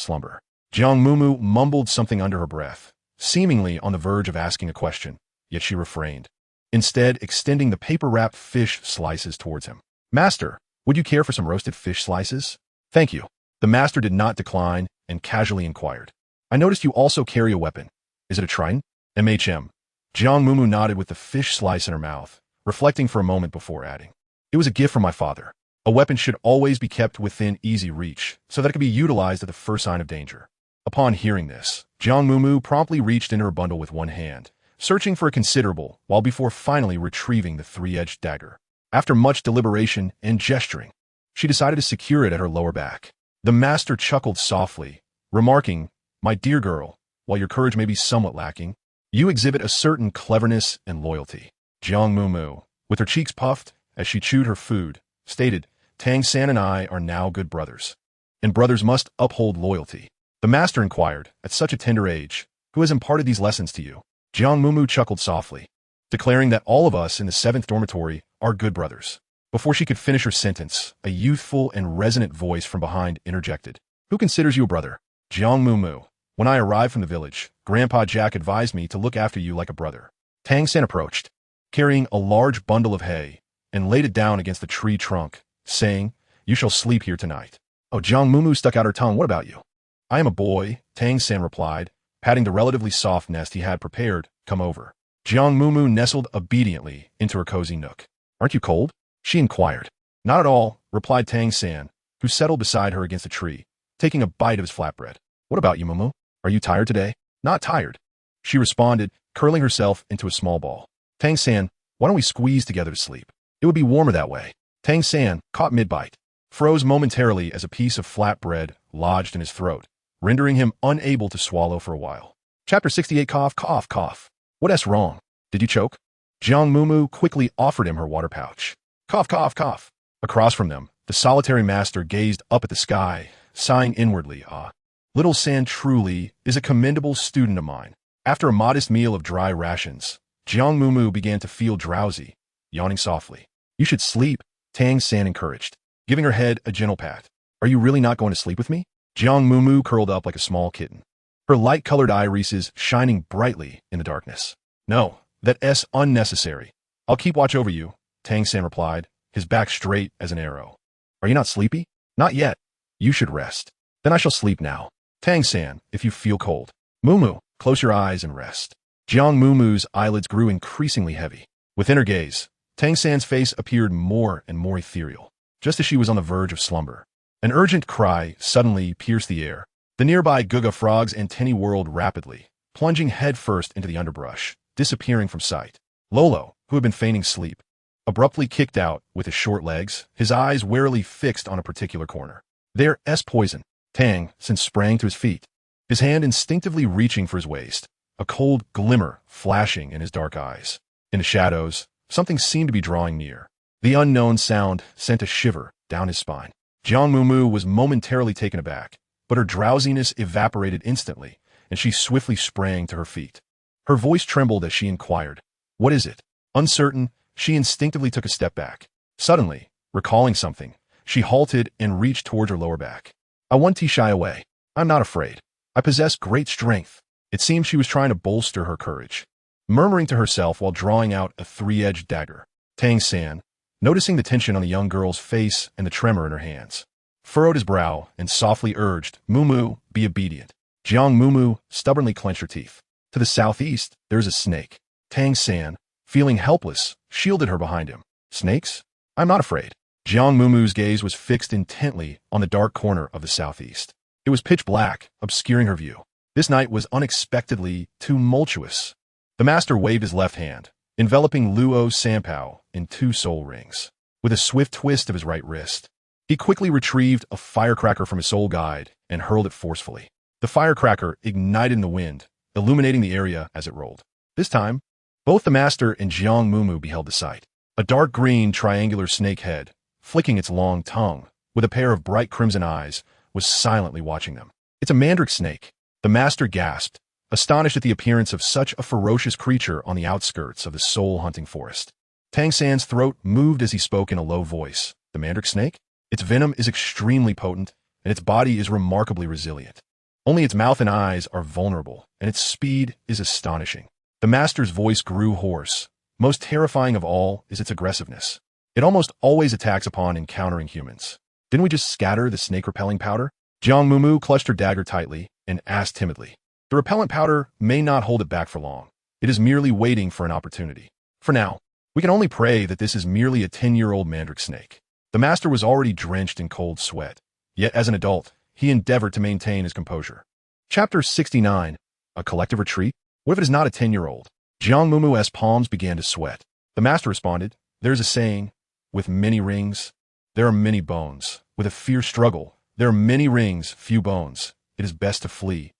slumber. Jiang Mumu mumbled something under her breath, seemingly on the verge of asking a question, yet she refrained, instead extending the paper-wrapped fish slices towards him. "Master, would you care for some roasted fish slices?" "Thank you." The master did not decline and casually inquired, "I noticed you also carry a weapon. Is it a trident?" "MHM." Jiang Mumu nodded with the fish slice in her mouth, reflecting for a moment before adding, "It was a gift from my father. A weapon should always be kept within easy reach so that it could be utilized at the first sign of danger." Upon hearing this, Jiang Mumu promptly reached into her bundle with one hand, searching for a considerable while before finally retrieving the three-edged dagger. After much deliberation and gesturing, she decided to secure it at her lower back. The master chuckled softly, remarking, "My dear girl, while your courage may be somewhat lacking, you exhibit a certain cleverness and loyalty." Jiang Mumu, with her cheeks puffed as she chewed her food, stated, "Tang San and I are now good brothers, and brothers must uphold loyalty." The master inquired, "At such a tender age, who has imparted these lessons to you?" Jiang Mumu chuckled softly, declaring that all of us in the 7th dormitory are good brothers. Before she could finish her sentence, a youthful and resonant voice from behind interjected, "Who considers you a brother?" "Jiang Mumu. When I arrived from the village, Grandpa Jack advised me to look after you like a brother." Tang San approached, carrying a large bundle of hay, and laid it down against the tree trunk, saying, "You shall sleep here tonight." "Oh," Jiang Mumu stuck out her tongue, "what about you?" "I am a boy," Tang San replied, patting the relatively soft nest he had prepared. "Come over." Jiang Mumu nestled obediently into her cozy nook. "Aren't you cold?" she inquired. "Not at all," replied Tang San, who settled beside her against a tree, taking a bite of his flatbread. "What about you, Mumu? Are you tired today?" "Not tired," she responded, curling herself into a small ball. "Tang San, why don't we squeeze together to sleep? It would be warmer that way." Tang San, caught mid-bite, froze momentarily as a piece of flatbread lodged in his throat, rendering him unable to swallow for a while. Chapter 68. Cough, cough, cough. "What's wrong? Did you choke?" Jiang Mumu quickly offered him her water pouch. Cough, cough, cough. Across from them, the solitary master gazed up at the sky, sighing inwardly, "Ah, little San truly is a commendable student of mine." After a modest meal of dry rations, Jiang Mumu began to feel drowsy, yawning softly. "You should sleep," Tang San encouraged, giving her head a gentle pat. "Are you really not going to sleep with me?" Jiang Mumu curled up like a small kitten, her light-colored irises shining brightly in the darkness. "No, that's unnecessary. I'll keep watch over you," Tang San replied, his back straight as an arrow. "Are you not sleepy?" "Not yet. You should rest." "Then I shall sleep now." "Tang San, if you feel cold." "Mumu, close your eyes and rest." Jiang Mumu's eyelids grew increasingly heavy. Within her gaze, Tang San's face appeared more and more ethereal, just as she was on the verge of slumber. An urgent cry suddenly pierced the air. The nearby Guga frog's antennae whirled rapidly, plunging headfirst into the underbrush, disappearing from sight. Lolo, who had been feigning sleep, abruptly kicked out with his short legs, his eyes warily fixed on a particular corner. "There's poison." Tang San sprang to his feet, his hand instinctively reaching for his waist, a cold glimmer flashing in his dark eyes. In the shadows, something seemed to be drawing near. The unknown sound sent a shiver down his spine. Jiang Mumu was momentarily taken aback, but her drowsiness evaporated instantly, and she swiftly sprang to her feet. Her voice trembled as she inquired, "What is it?" Uncertain, she instinctively took a step back. Suddenly, recalling something, she halted and reached toward her lower back. "I want to shy away. I'm not afraid. I possess great strength." It seemed she was trying to bolster her courage, murmuring to herself while drawing out a three-edged dagger. Tang San, noticing the tension on the young girl's face and the tremor in her hands, furrowed his brow and softly urged, "Mumu, be obedient." Jiang Mumu stubbornly clenched her teeth. To the southeast, there is a snake. Tang San, feeling helpless, shielded her behind him. "Snakes? I'm not afraid." Jiang Mumu's gaze was fixed intently on the dark corner of the southeast. It was pitch black, obscuring her view. This night was unexpectedly tumultuous. The master waved his left hand, enveloping Luo Sanpao in 2 soul rings. With a swift twist of his right wrist, he quickly retrieved a firecracker from his soul guide and hurled it forcefully. The firecracker ignited in the wind, illuminating the area as it rolled. This time, both the master and Jiang Mumu beheld the sight. A dark green triangular snake head, flicking its long tongue, with a pair of bright crimson eyes, was silently watching them. "It's a mandrake snake," the master gasped, astonished at the appearance of such a ferocious creature on the outskirts of the soul-hunting forest. Tang San's throat moved as he spoke in a low voice. "The mandrake snake? Its venom is extremely potent, and its body is remarkably resilient. Only its mouth and eyes are vulnerable, and its speed is astonishing." The master's voice grew hoarse. "Most terrifying of all is its aggressiveness. It almost always attacks upon encountering humans. Didn't we just scatter the snake-repelling powder?" Jiang Mumu clutched her dagger tightly and asked timidly. "The repellent powder may not hold it back for long. It is merely waiting for an opportunity. For now, we can only pray that this is merely a 10-year-old mandrake snake." The master was already drenched in cold sweat, yet as an adult, he endeavored to maintain his composure. Chapter 69. A collective retreat? What if it is not a 10-year-old? Jiang Mumu's palms began to sweat. The master responded, "There is a saying, with many rings, there are many bones. With a fierce struggle, there are many rings, few bones. It is best to flee."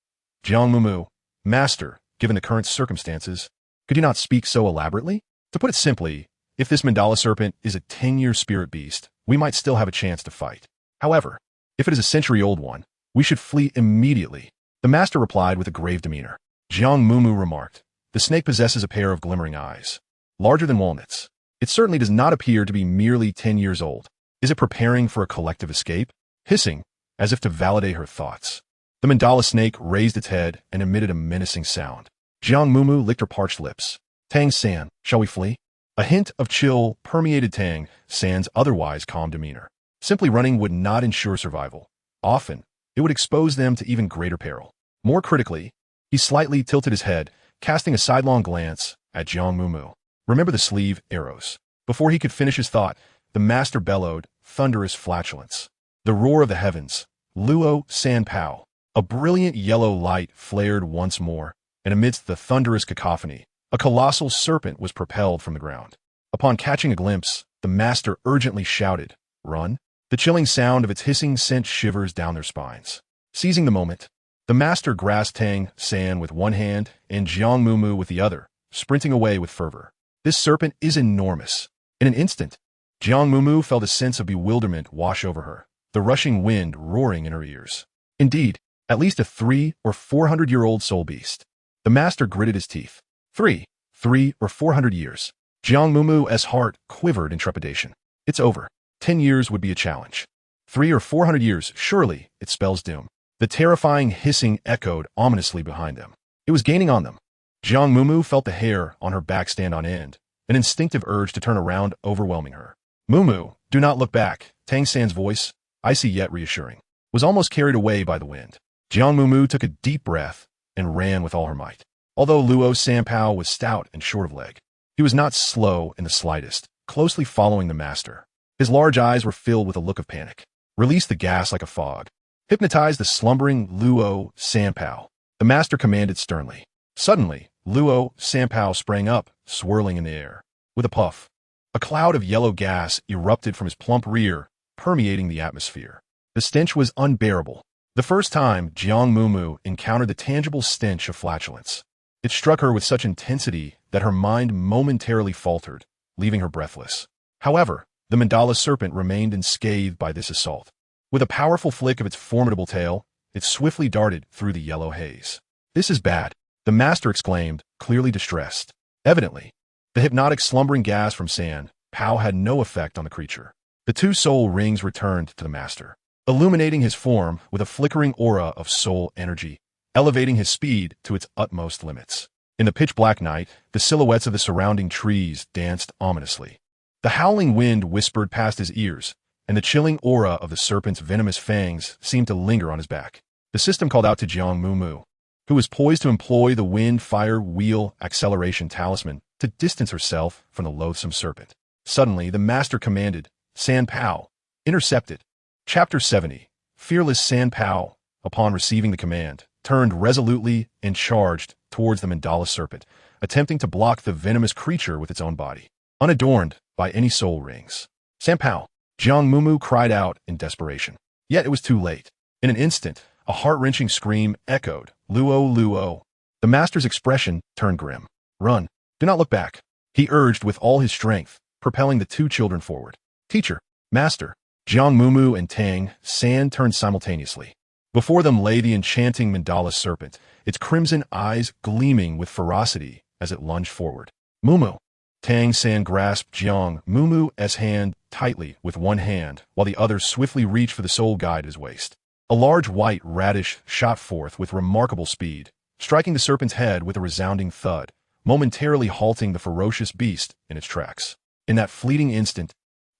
Jiang Mumu, "Master, given the current circumstances, could you not speak so elaborately? To put it simply, if this mandala serpent is a 10-year spirit beast, we might still have a chance to fight. However, if it is a century-old one, we should flee immediately." The master replied with a grave demeanor. Jiang Mumu remarked, "The snake possesses a pair of glimmering eyes, larger than walnuts. It certainly does not appear to be merely 10 years old. Is it preparing for a collective escape?" Hissing, as if to validate her thoughts, the mandala snake raised its head and emitted a menacing sound. Jiang Mumu licked her parched lips. "Tang San, shall we flee?" A hint of chill permeated Tang San's otherwise calm demeanor. Simply running would not ensure survival. Often, it would expose them to even greater peril. More critically, he slightly tilted his head, casting a sidelong glance at Jiang Mumu. "Remember the sleeve arrows." Before he could finish his thought, the master bellowed, thunderous flatulence. The roar of the heavens, Luo Sanpao. A brilliant yellow light flared once more, and amidst the thunderous cacophony, a colossal serpent was propelled from the ground. Upon catching a glimpse, the master urgently shouted, "Run!" The chilling sound of its hissing sent shivers down their spines. Seizing the moment, the master grasped Tang San with one hand and Jiang Mumu with the other, sprinting away with fervor. This serpent is enormous. In an instant, Jiang Mumu felt a sense of bewilderment wash over her, the rushing wind roaring in her ears. Indeed, at least a 300 or 400-year-old soul beast. The master gritted his teeth. 3 or 400 years. Jiang Mumu's heart quivered in trepidation. It's over. 10 years would be a challenge. 300 or 400 years, surely, it spells doom. The terrifying hissing echoed ominously behind them. It was gaining on them. Jiang Mumu felt the hair on her back stand on end, an instinctive urge to turn around overwhelming her. "Mumu, do not look back." Tang San's voice, icy yet reassuring, was almost carried away by the wind. Jiang Mumu took a deep breath and ran with all her might. Although Luo Sanpao was stout and short of leg, he was not slow in the slightest, closely following the master. His large eyes were filled with a look of panic. "Release the gas like a fog. Hypnotize the slumbering Luo Sanpao," the master commanded sternly. Suddenly, Luo Sanpao sprang up, swirling in the air. With a puff, a cloud of yellow gas erupted from his plump rear, permeating the atmosphere. The stench was unbearable. The first time Jiang Mumu encountered the tangible stench of flatulence, it struck her with such intensity that her mind momentarily faltered, leaving her breathless. However, the mandala serpent remained unscathed by this assault. With a powerful flick of its formidable tail, it swiftly darted through the yellow haze. This is bad, the master exclaimed, clearly distressed. Evidently, the hypnotic slumbering gas from San Pao had no effect on the creature. The two soul rings returned to the master, illuminating his form with a flickering aura of soul energy, elevating his speed to its utmost limits. In the pitch-black night, the silhouettes of the surrounding trees danced ominously. The howling wind whispered past his ears, and the chilling aura of the serpent's venomous fangs seemed to linger on his back. The system called out to Jiang Mumu, who was poised to employ the wind-fire-wheel acceleration talisman to distance herself from the loathsome serpent. Suddenly, the master commanded, San Pao, intercepted. Chapter 70. Fearless San Pao, upon receiving the command, turned resolutely and charged towards the mandala serpent, attempting to block the venomous creature with its own body, unadorned by any soul rings. San Pao, Jiang Mumu cried out in desperation. Yet it was too late. In an instant, a heart-wrenching scream echoed, Luo, Luo. The master's expression turned grim. Run. Do not look back, he urged with all his strength, propelling the two children forward. Teacher, master, Jiang Mumu and Tang San turned simultaneously. Before them lay the enchanting mandala serpent, its crimson eyes gleaming with ferocity as it lunged forward. Mumu. Tang San grasped Jiang Mumu's hand tightly with one hand, while the other swiftly reached for the soul guide at his waist. A large white radish shot forth with remarkable speed, striking the serpent's head with a resounding thud, momentarily halting the ferocious beast in its tracks. In that fleeting instant,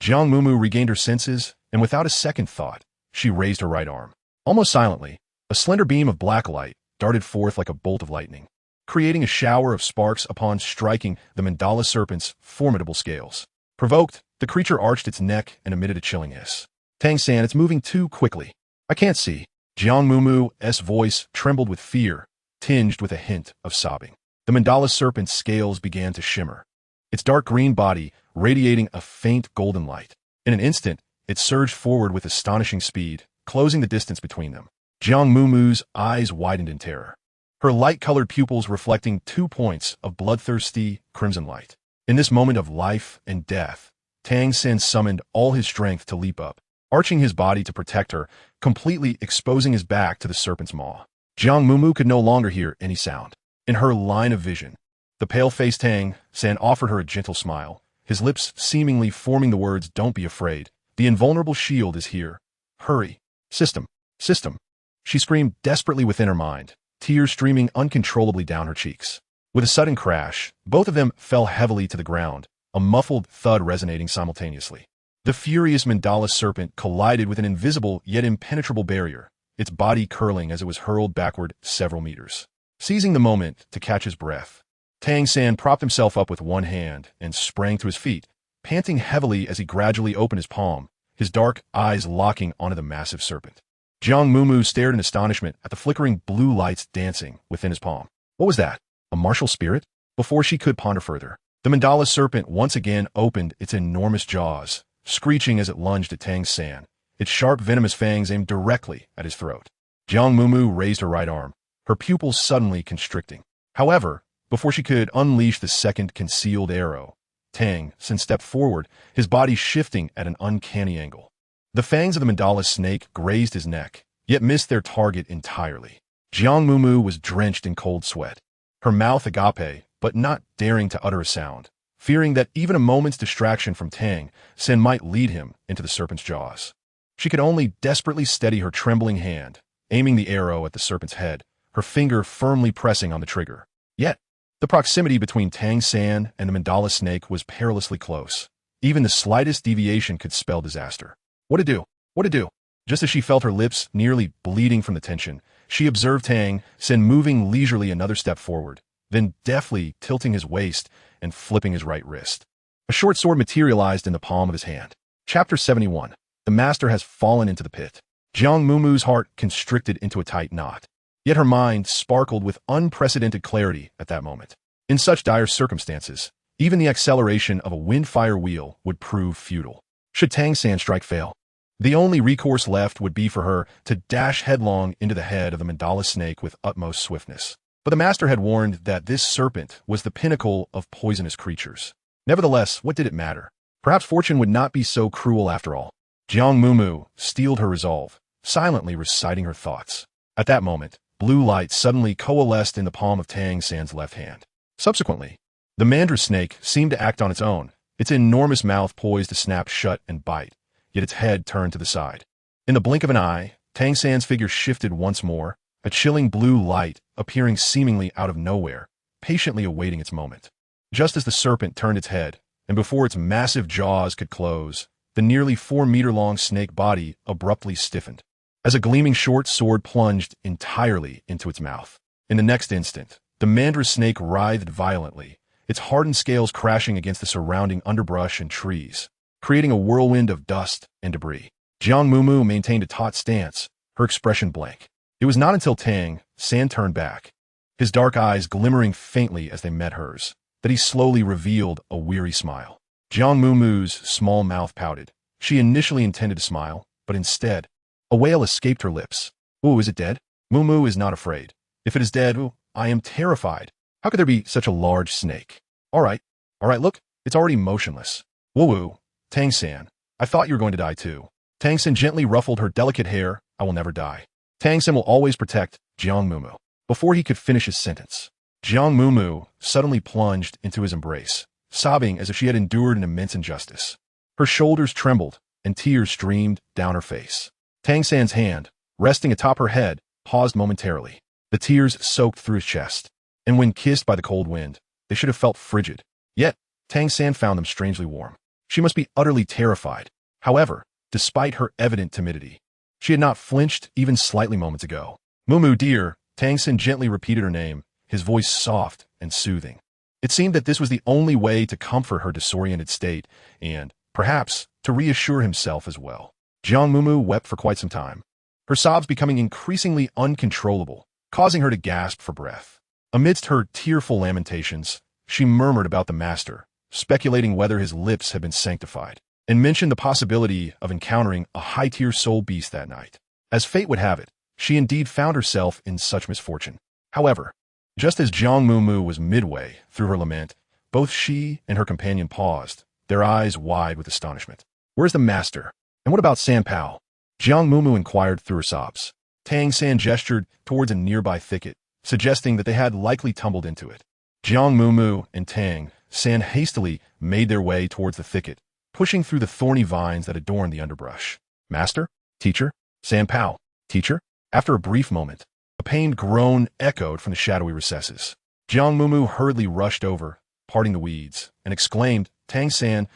Jiang Mumu regained her senses, and without a second thought, she raised her right arm. Almost silently, a slender beam of black light darted forth like a bolt of lightning, creating a shower of sparks upon striking the mandala serpent's formidable scales. Provoked, the creature arched its neck and emitted a chilling hiss. Tang San, it's moving too quickly. I can't see. Jiang Mumu's voice trembled with fear, tinged with a hint of sobbing. The mandala serpent's scales began to shimmer, its dark green body radiating a faint golden light. In an instant, it surged forward with astonishing speed, closing the distance between them. Jiang Mumu's eyes widened in terror, her light-colored pupils reflecting 2 points of bloodthirsty crimson light. In this moment of life and death, Tang San summoned all his strength to leap up, arching his body to protect her, completely exposing his back to the serpent's maw. Jiang Mumu could no longer hear any sound. In her line of vision, the pale-faced Tang San offered her a gentle smile, his lips seemingly forming the words, "Don't be afraid. The invulnerable shield is here. Hurry. System. System." She screamed desperately within her mind, tears streaming uncontrollably down her cheeks. With a sudden crash, both of them fell heavily to the ground, a muffled thud resonating simultaneously. The furious mandala serpent collided with an invisible yet impenetrable barrier, its body curling as it was hurled backward several meters. Seizing the moment to catch his breath, Tang San propped himself up with one hand and sprang to his feet, panting heavily as he gradually opened his palm, his dark eyes locking onto the massive serpent. Jiang Mumu stared in astonishment at the flickering blue lights dancing within his palm. What was that? A martial spirit? Before she could ponder further, the mandala serpent once again opened its enormous jaws, screeching as it lunged at Tang San, its sharp venomous fangs aimed directly at his throat. Jiang Mumu raised her right arm, her pupils suddenly constricting. However, before she could unleash the second concealed arrow, Tang San stepped forward, his body shifting at an uncanny angle. The fangs of the mandala snake grazed his neck, yet missed their target entirely. Jiang Mumu was drenched in cold sweat, her mouth agape, but not daring to utter a sound, fearing that even a moment's distraction from Tang San might lead him into the serpent's jaws. She could only desperately steady her trembling hand, aiming the arrow at the serpent's head, her finger firmly pressing on the trigger. Yet, the proximity between Tang San and the mandala snake was perilously close. Even the slightest deviation could spell disaster. What to do? What to do? Just as she felt her lips nearly bleeding from the tension, she observed Tang San moving leisurely another step forward, then deftly tilting his waist and flipping his right wrist. A short sword materialized in the palm of his hand. Chapter 71. The master has fallen into the pit. Jiang Mumu's heart constricted into a tight knot. Yet her mind sparkled with unprecedented clarity at that moment. In such dire circumstances, even the acceleration of a wind-fire wheel would prove futile. Should Tang San strike fail, the only recourse left would be for her to dash headlong into the head of the mandala snake with utmost swiftness. But the master had warned that this serpent was the pinnacle of poisonous creatures. Nevertheless, what did it matter? Perhaps fortune would not be so cruel after all. Jiang Mumu steeled her resolve, silently reciting her thoughts. At that moment, blue light suddenly coalesced in the palm of Tang San's left hand. Subsequently, the mandra snake seemed to act on its own, its enormous mouth poised to snap shut and bite, yet its head turned to the side. In the blink of an eye, Tang San's figure shifted once more, a chilling blue light appearing seemingly out of nowhere, patiently awaiting its moment. Just as the serpent turned its head, and before its massive jaws could close, the nearly 4-meter-long snake body abruptly stiffened, as a gleaming short sword plunged entirely into its mouth. In the next instant, the mandra snake writhed violently, its hardened scales crashing against the surrounding underbrush and trees, creating a whirlwind of dust and debris. Jiang Mumu maintained a taut stance, her expression blank. It was not until Tang San turned back, his dark eyes glimmering faintly as they met hers, that he slowly revealed a weary smile. Jiang Mumu's small mouth pouted. She initially intended to smile, but instead, a wail escaped her lips. "Ooh, is it dead?" "Mumu is not afraid. If it is dead, ooh, I am terrified. How could there be such a large snake?" All right, look, it's already motionless." "Woo-woo, Tang San, I thought you were going to die too." Tang San gently ruffled her delicate hair. "I will never die. Tang San will always protect Jiang Mumu." Before he could finish his sentence, Jiang Mumu suddenly plunged into his embrace, sobbing as if she had endured an immense injustice. Her shoulders trembled, and tears streamed down her face. Tang San's hand, resting atop her head, paused momentarily. The tears soaked through his chest, and when kissed by the cold wind, they should have felt frigid. Yet, Tang San found them strangely warm. She must be utterly terrified. However, despite her evident timidity, she had not flinched even slightly moments ago. "Mumu, dear," Tang San gently repeated her name, his voice soft and soothing. It seemed that this was the only way to comfort her disoriented state and, perhaps, to reassure himself as well. Jiang Mumu wept for quite some time, her sobs becoming increasingly uncontrollable, causing her to gasp for breath. Amidst her tearful lamentations, she murmured about the master, speculating whether his lips had been sanctified, and mentioned the possibility of encountering a high-tier soul beast that night. As fate would have it, she indeed found herself in such misfortune. However, just as Jiang Mumu was midway through her lament, both she and her companion paused, their eyes wide with astonishment. "Where's the master? And what about San Pao?" Jiang Mumu inquired through her sobs. Tang San gestured towards a nearby thicket, suggesting that they had likely tumbled into it. Jiang Mumu and Tang San hastily made their way towards the thicket, pushing through the thorny vines that adorned the underbrush. "Master? Teacher? San Pao? Teacher?" After a brief moment, a pained groan echoed from the shadowy recesses. Jiang Mumu hurriedly rushed over, parting the weeds, and exclaimed, Tang San,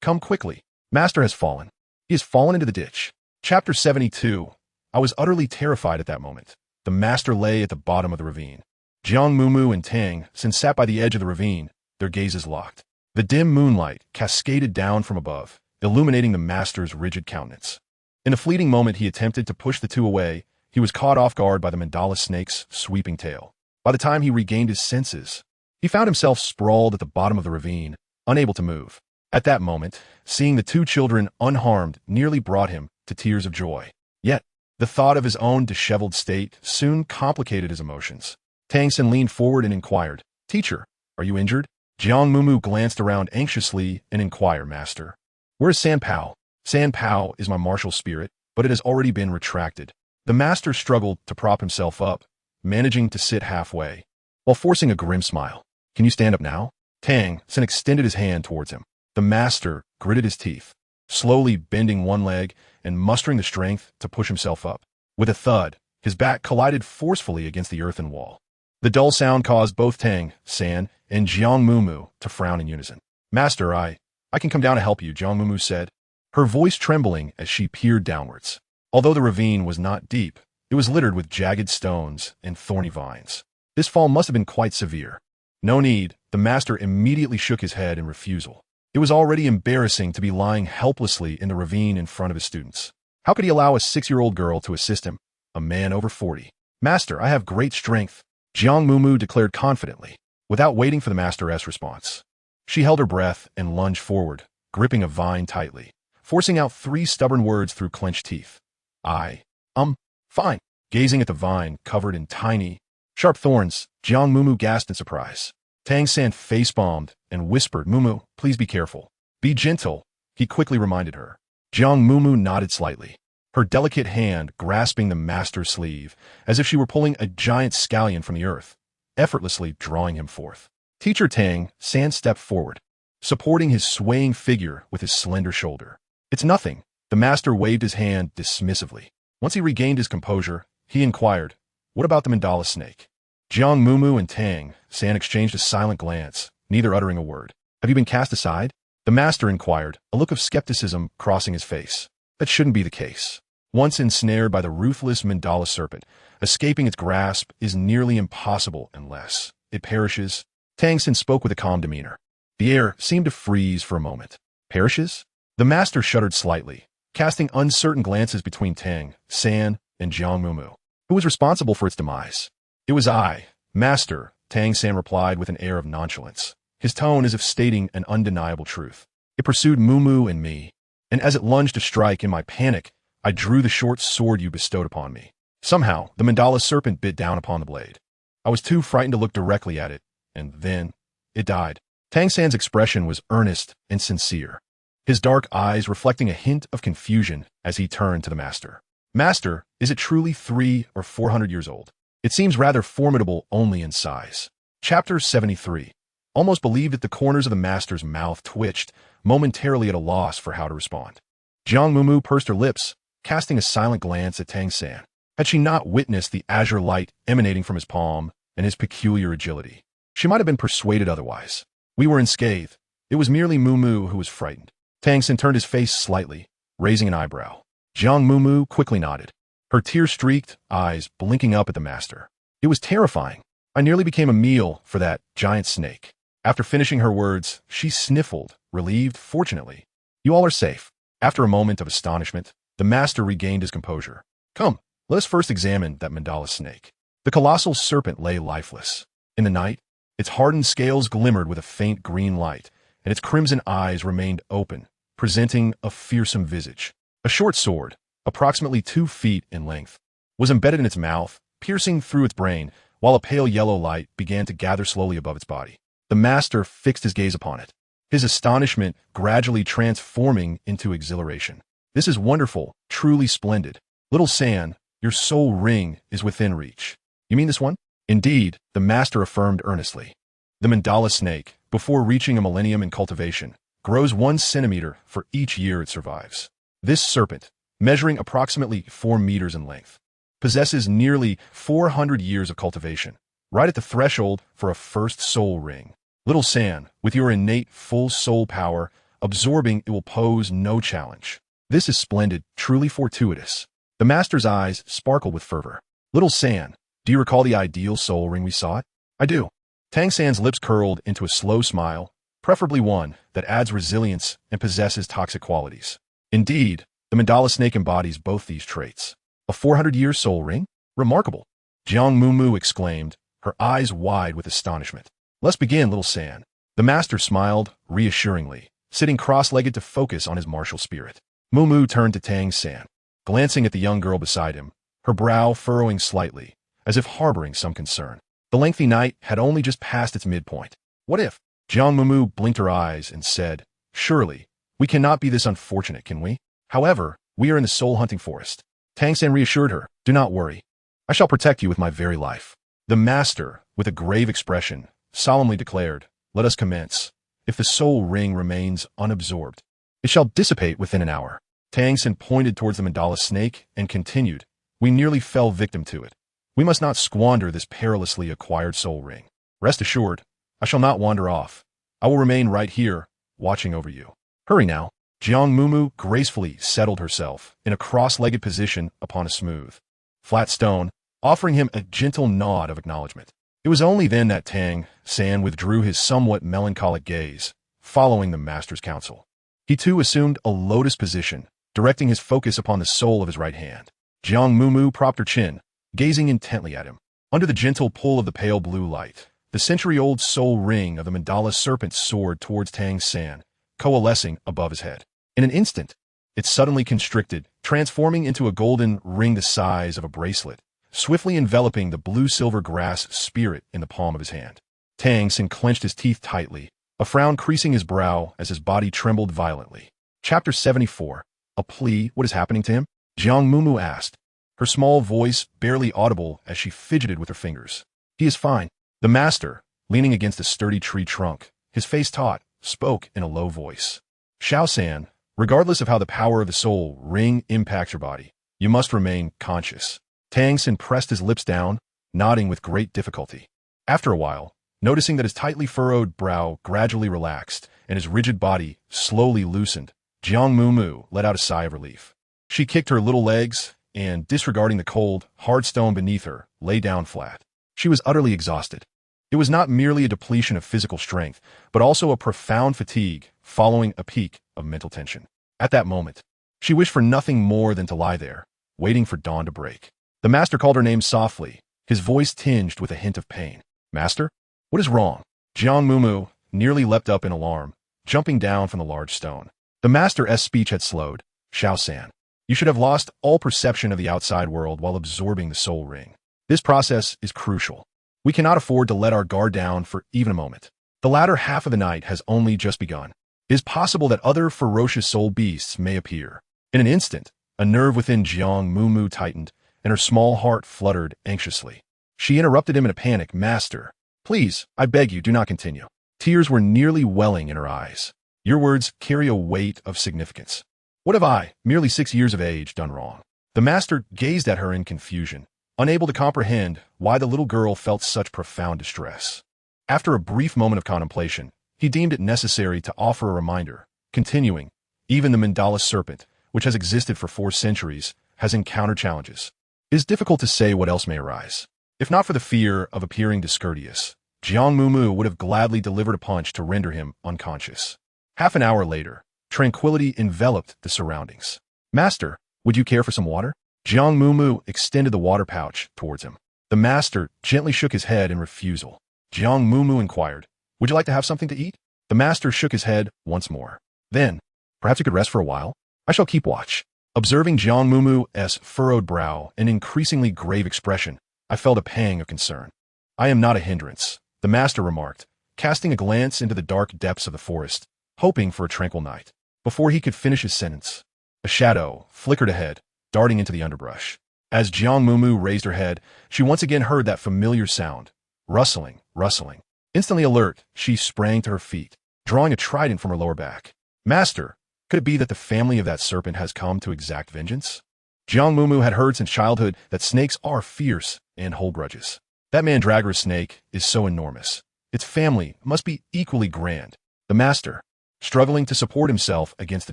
come quickly. Master has fallen. He has fallen into the ditch." Chapter 72. I was utterly terrified at that moment. The master lay at the bottom of the ravine. Jiang Mumu and Tang San sat by the edge of the ravine, their gazes locked. The dim moonlight cascaded down from above, illuminating the master's rigid countenance. In a fleeting moment he attempted to push the two away. He was caught off guard by the mandala snake's sweeping tail. By the time he regained his senses, he found himself sprawled at the bottom of the ravine, unable to move. At that moment, seeing the two children unharmed nearly brought him to tears of joy. Yet, the thought of his own disheveled state soon complicated his emotions. Tang San leaned forward and inquired, "Teacher, are you injured?" Jiang Mumu glanced around anxiously and inquired, "Master, where is San Pao?" "San Pao is my martial spirit, but it has already been retracted." The master struggled to prop himself up, managing to sit halfway, while forcing a grim smile. "Can you stand up now?" Tang San extended his hand towards him. The master gritted his teeth, slowly bending one leg and mustering the strength to push himself up. With a thud, his back collided forcefully against the earthen wall. The dull sound caused both Tang San and Jiang Mumu to frown in unison. "Master, I can come down to help you," Jiang Mumu said, her voice trembling as she peered downwards. Although the ravine was not deep, it was littered with jagged stones and thorny vines. This fall must have been quite severe. "No need," the master immediately shook his head in refusal. It was already embarrassing to be lying helplessly in the ravine in front of his students. How could he allow a 6-year-old girl to assist him, a man over 40? "Master, I have great strength," Jiang Mumu declared confidently, without waiting for the master's response. She held her breath and lunged forward, gripping a vine tightly, forcing out 3 stubborn words through clenched teeth. Fine." Gazing at the vine covered in tiny, sharp thorns, Jiang Mumu gasped in surprise. Tang San face-palmed and whispered, "Mumu, please be careful. Be gentle," he quickly reminded her. Jiang Mumu nodded slightly. her delicate hand grasping the master's sleeve, as if she were pulling a giant scallion from the earth, effortlessly drawing him forth. Teacher Tang San stepped forward, supporting his swaying figure with his slender shoulder. It's nothing. The master waved his hand dismissively. Once he regained his composure, he inquired, what about the mandala snake? Jiang Mumu and Tang San exchanged a silent glance, neither uttering a word. Have you been cast aside? The master inquired, a look of skepticism crossing his face. That shouldn't be the case. Once ensnared by the ruthless mandala serpent, escaping its grasp is nearly impossible unless it perishes. Tang San spoke with a calm demeanor. The air seemed to freeze for a moment. Perishes? The master shuddered slightly, casting uncertain glances between Tang San and Jiang Mumu. Who was responsible for its demise? It was I, master, Tang San replied with an air of nonchalance, his tone as if stating an undeniable truth. It pursued Mumu and me, and as it lunged to strike in my panic, I drew the short sword you bestowed upon me. Somehow, the mandala serpent bit down upon the blade. I was too frightened to look directly at it, and then it died. Tang San's expression was earnest and sincere, his dark eyes reflecting a hint of confusion as he turned to the master. Master, is it truly 300 or 400 years old? It seems rather formidable only in size. Chapter 73. Almost believed that the corners of the master's mouth twitched, momentarily at a loss for how to respond. Jiang Mumu pursed her lips, casting a silent glance at Tang San. Had she not witnessed the azure light emanating from his palm and his peculiar agility, she might have been persuaded otherwise. We were unscathed. It was merely Mumu who was frightened. Tang San turned his face slightly, raising an eyebrow. Jiang Mumu quickly nodded, her tear-streaked eyes blinking up at the master. It was terrifying. I nearly became a meal for that giant snake. After finishing her words, she sniffled, relieved. Fortunately, you all are safe. After a moment of astonishment, the master regained his composure. Come, let us first examine that mandala snake. The colossal serpent lay lifeless. In the night, its hardened scales glimmered with a faint green light, and its crimson eyes remained open, presenting a fearsome visage. A short sword, approximately 2 feet in length, was embedded in its mouth, piercing through its brain, while a pale yellow light began to gather slowly above its body. The master fixed his gaze upon it, his astonishment gradually transforming into exhilaration. This is wonderful, truly splendid. Little San, your soul ring is within reach. You mean this one? Indeed, the master affirmed earnestly. The mandala snake, before reaching a millennium in cultivation, grows 1 centimeter for each year it survives. This serpent, measuring approximately 4 meters in length, possesses nearly 400 years of cultivation, right at the threshold for a first soul ring. Little San, with your innate full soul power, absorbing it will pose no challenge. This is splendid, truly fortuitous. The master's eyes sparkled with fervor. Little San, do you recall the ideal soul ring we sought? I do. Tang San's lips curled into a slow smile, preferably one that adds resilience and possesses toxic qualities. Indeed, the mandala snake embodies both these traits. A 400-year soul ring? Remarkable. Jiang Mumu exclaimed, her eyes wide with astonishment. Let's begin, Little San. The master smiled reassuringly, sitting cross-legged to focus on his martial spirit. Mumu turned to Tang San, glancing at the young girl beside him, her brow furrowing slightly, as if harboring some concern. The lengthy night had only just passed its midpoint. What if? Jiang Mumu blinked her eyes and said, surely, we cannot be this unfortunate, can we? However, we are in the soul-hunting forest. Tang San reassured her, do not worry. I shall protect you with my very life. The master, with a grave expression, solemnly declared, let us commence. If the soul ring remains unabsorbed, it shall dissipate within an hour. Tang San pointed towards the mandala snake and continued, we nearly fell victim to it. We must not squander this perilously acquired soul ring. Rest assured, I shall not wander off. I will remain right here, watching over you. Hurry now. Jiang Mumu gracefully settled herself in a cross-legged position upon a smooth, flat stone, offering him a gentle nod of acknowledgement. It was only then that Tang San withdrew his somewhat melancholic gaze, following the master's counsel. He too assumed a lotus position, directing his focus upon the sole of his right hand. Jiang Mumu propped her chin, gazing intently at him. Under the gentle pull of the pale blue light, the century-old soul ring of the mandala serpent soared towards Tang San, coalescing above his head. In an instant, it suddenly constricted, transforming into a golden ring the size of a bracelet, swiftly enveloping the blue-silver grass spirit in the palm of his hand. Tang San clenched his teeth tightly, a frown creasing his brow as his body trembled violently. Chapter 74. A plea, what is happening to him? Jiang Mumu asked, her small voice barely audible as she fidgeted with her fingers. He is fine. The master, leaning against a sturdy tree trunk, his face taut, spoke in a low voice. Xiaosan, regardless of how the power of the soul ring impacts your body, you must remain conscious. Tang Xin pressed his lips down, nodding with great difficulty. After a while, noticing that his tightly furrowed brow gradually relaxed and his rigid body slowly loosened, Jiang Mumu let out a sigh of relief. She kicked her little legs and, disregarding the cold, hard stone beneath her, lay down flat. She was utterly exhausted. It was not merely a depletion of physical strength, but also a profound fatigue following a peak of mental tension. At that moment, she wished for nothing more than to lie there, waiting for dawn to break. The master called her name softly, his voice tinged with a hint of pain. Master? What is wrong? Jiang Mumu nearly leapt up in alarm, jumping down from the large stone. The master's speech had slowed. Xiaosan, you should have lost all perception of the outside world while absorbing the soul ring. This process is crucial. We cannot afford to let our guard down for even a moment. The latter half of the night has only just begun. It is possible that other ferocious soul beasts may appear. In an instant, a nerve within Jiang Mumu tightened, and her small heart fluttered anxiously. She interrupted him in a panic. Master, please, I beg you, do not continue. Tears were nearly welling in her eyes. Your words carry a weight of significance. What have I, merely 6 years of age, done wrong? The master gazed at her in confusion, unable to comprehend why the little girl felt such profound distress. After a brief moment of contemplation, he deemed it necessary to offer a reminder, continuing, even the mandala serpent, which has existed for 4 centuries, has encountered challenges. It is difficult to say what else may arise. If not for the fear of appearing discourteous, Jiang Mumu would have gladly delivered a punch to render him unconscious. Half an hour later, tranquility enveloped the surroundings. Master, would you care for some water? Jiang Mumu extended the water pouch towards him. The master gently shook his head in refusal. Jiang Mumu inquired, would you like to have something to eat? The master shook his head once more. Then, perhaps you could rest for a while? I shall keep watch. Observing Jiang Mumu's furrowed brow and increasingly grave expression, I felt a pang of concern. I am not a hindrance, the master remarked, casting a glance into the dark depths of the forest, hoping for a tranquil night. Before he could finish his sentence, a shadow flickered ahead, darting into the underbrush. As Jiang Mumu raised her head, she once again heard that familiar sound, rustling, rustling. Instantly alert, she sprang to her feet, drawing a trident from her lower back. Master, could it be that the family of that serpent has come to exact vengeance? Jiang Mumu had heard since childhood that snakes are fierce and hold grudges. That mandragora snake is so enormous. Its family must be equally grand. The master, struggling to support himself against the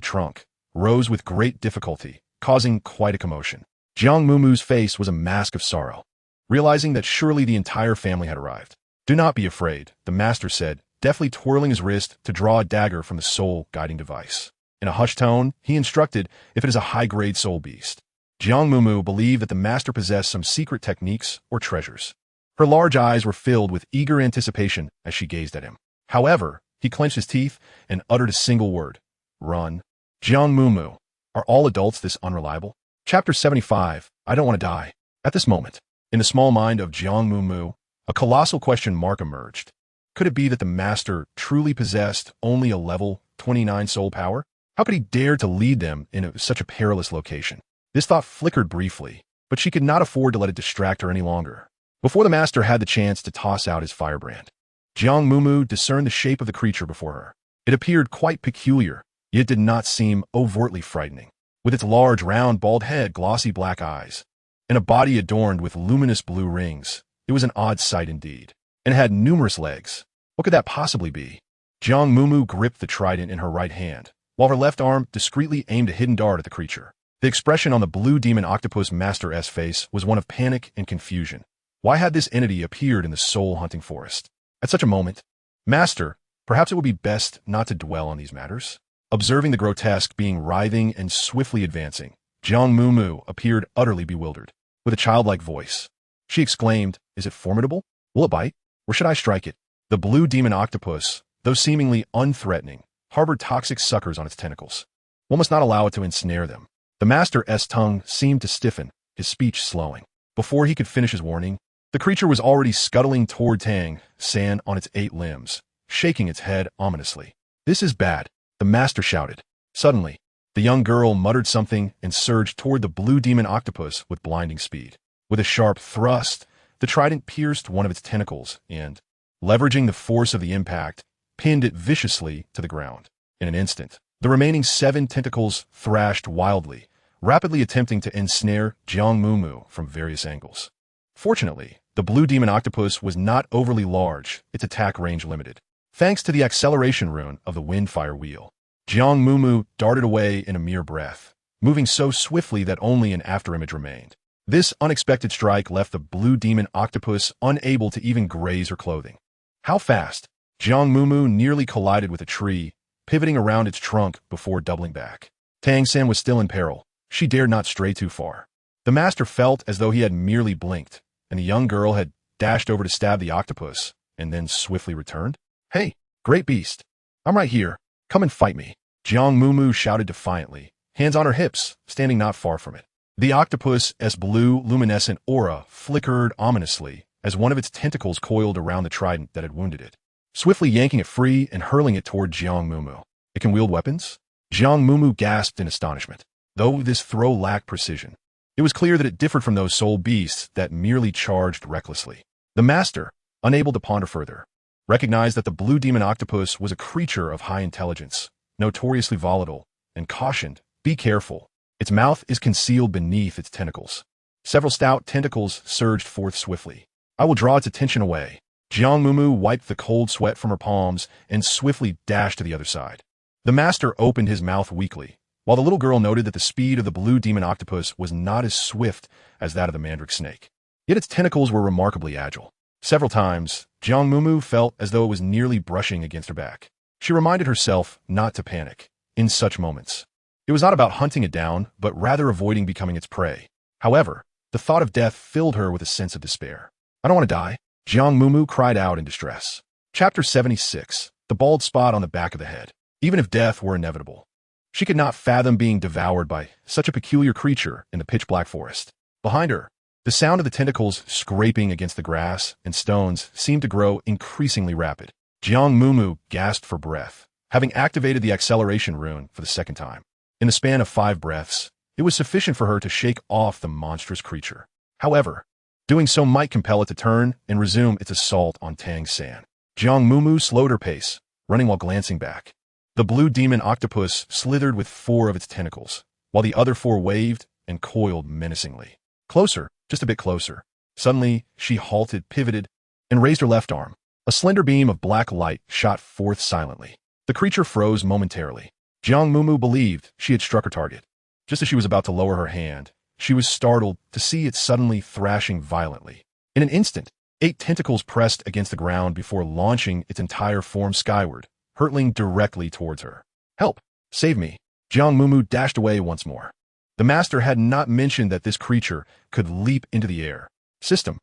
trunk, rose with great difficulty, causing quite a commotion. Jiang Mumu's face was a mask of sorrow, realizing that surely the entire family had arrived. Do not be afraid, the master said, deftly twirling his wrist to draw a dagger from the soul guiding device. In a hushed tone, he instructed if it is a high-grade soul beast. Jiang Mumu believed that the master possessed some secret techniques or treasures. Her large eyes were filled with eager anticipation as she gazed at him. However, he clenched his teeth and uttered a single word. Run. Jiang Mumu, are all adults this unreliable? Chapter 75, I don't want to die. At this moment, in the small mind of Jiang Mumu, a colossal question mark emerged. Could it be that the master truly possessed only a level 29 soul power? How could he dare to lead them in such a perilous location? This thought flickered briefly, but she could not afford to let it distract her any longer. Before the master had the chance to toss out his firebrand, Jiang Mumu discerned the shape of the creature before her. It appeared quite peculiar, yet did not seem overtly frightening. With its large, round, bald head, glossy black eyes, and a body adorned with luminous blue rings, it was an odd sight indeed, and it had numerous legs. What could that possibly be? Jiang Mumu gripped the trident in her right hand, while her left arm discreetly aimed a hidden dart at the creature. The expression on the blue demon octopus master's face was one of panic and confusion. Why had this entity appeared in the soul-hunting forest? At such a moment, Master, perhaps it would be best not to dwell on these matters. Observing the grotesque being writhing and swiftly advancing, Jiang Mumu appeared utterly bewildered. With a childlike voice, she exclaimed, is it formidable? Will it bite? Or should I strike it? The blue demon octopus, though seemingly unthreatening, harbored toxic suckers on its tentacles. One must not allow it to ensnare them. The master's tongue seemed to stiffen, his speech slowing. Before he could finish his warning, the creature was already scuttling toward Tang San on its 8 limbs, shaking its head ominously. This is bad, the master shouted. Suddenly, The young girl muttered something and surged toward the blue demon octopus with blinding speed. With a sharp thrust, the trident pierced one of its tentacles and, leveraging the force of the impact, pinned it viciously to the ground. In an instant, the remaining 7 tentacles thrashed wildly, rapidly attempting to ensnare Jiang Mumu from various angles. Fortunately, the blue demon octopus was not overly large, its attack range limited. Thanks to the acceleration rune of the Windfire Wheel, Jiang Mumu darted away in a mere breath, moving so swiftly that only an afterimage remained. This unexpected strike left the blue demon octopus unable to even graze her clothing. How fast! Jiang Mumu nearly collided with a tree, pivoting around its trunk before doubling back. Tang San was still in peril. She dared not stray too far. The master felt as though he had merely blinked, and the young girl had dashed over to stab the octopus, and then swiftly returned. "Hey, great beast! I'm right here. Come and fight me," Jiang Mumu shouted defiantly, hands on her hips, standing not far from it. The octopus's blue, luminescent aura flickered ominously as one of its tentacles coiled around the trident that had wounded it, swiftly yanking it free and hurling it toward Jiang Mumu. "It can wield weapons?" Jiang Mumu gasped in astonishment. Though this throw lacked precision, it was clear that it differed from those soul beasts that merely charged recklessly. The master, unable to ponder further, recognized that the blue demon octopus was a creature of high intelligence, notoriously volatile, and cautioned, "Be careful. Its mouth is concealed beneath its tentacles." Several stout tentacles surged forth swiftly. "I will draw its attention away." Jiang Mumu wiped the cold sweat from her palms and swiftly dashed to the other side. The master opened his mouth weakly, while the little girl noted that the speed of the blue demon octopus was not as swift as that of the mandrake snake. Yet its tentacles were remarkably agile. Several times, Jiang Mumu felt as though it was nearly brushing against her back. She reminded herself not to panic in such moments. It was not about hunting it down, but rather avoiding becoming its prey. However, the thought of death filled her with a sense of despair. "I don't want to die," Jiang Mumu cried out in distress. Chapter 76. The bald spot on the back of the head. Even if death were inevitable, she could not fathom being devoured by such a peculiar creature in the pitch-black forest. Behind her, the sound of the tentacles scraping against the grass and stones seemed to grow increasingly rapid. Jiang Mumu gasped for breath, having activated the acceleration rune for the second time. In the span of 5 breaths, it was sufficient for her to shake off the monstrous creature. However, doing so might compel it to turn and resume its assault on Tang San. Jiang Mumu slowed her pace, running while glancing back. The blue demon octopus slithered with 4 of its tentacles, while the other 4 waved and coiled menacingly. Closer, just a bit closer. Suddenly, she halted, pivoted, and raised her left arm. A slender beam of black light shot forth silently. The creature froze momentarily. Jiang Mumu believed she had struck her target. Just as she was about to lower her hand, she was startled to see it suddenly thrashing violently. In an instant, 8 tentacles pressed against the ground before launching its entire form skyward, hurtling directly towards her. "Help! Save me!" Jiang Mumu dashed away once more. The master had not mentioned that this creature could leap into the air. System!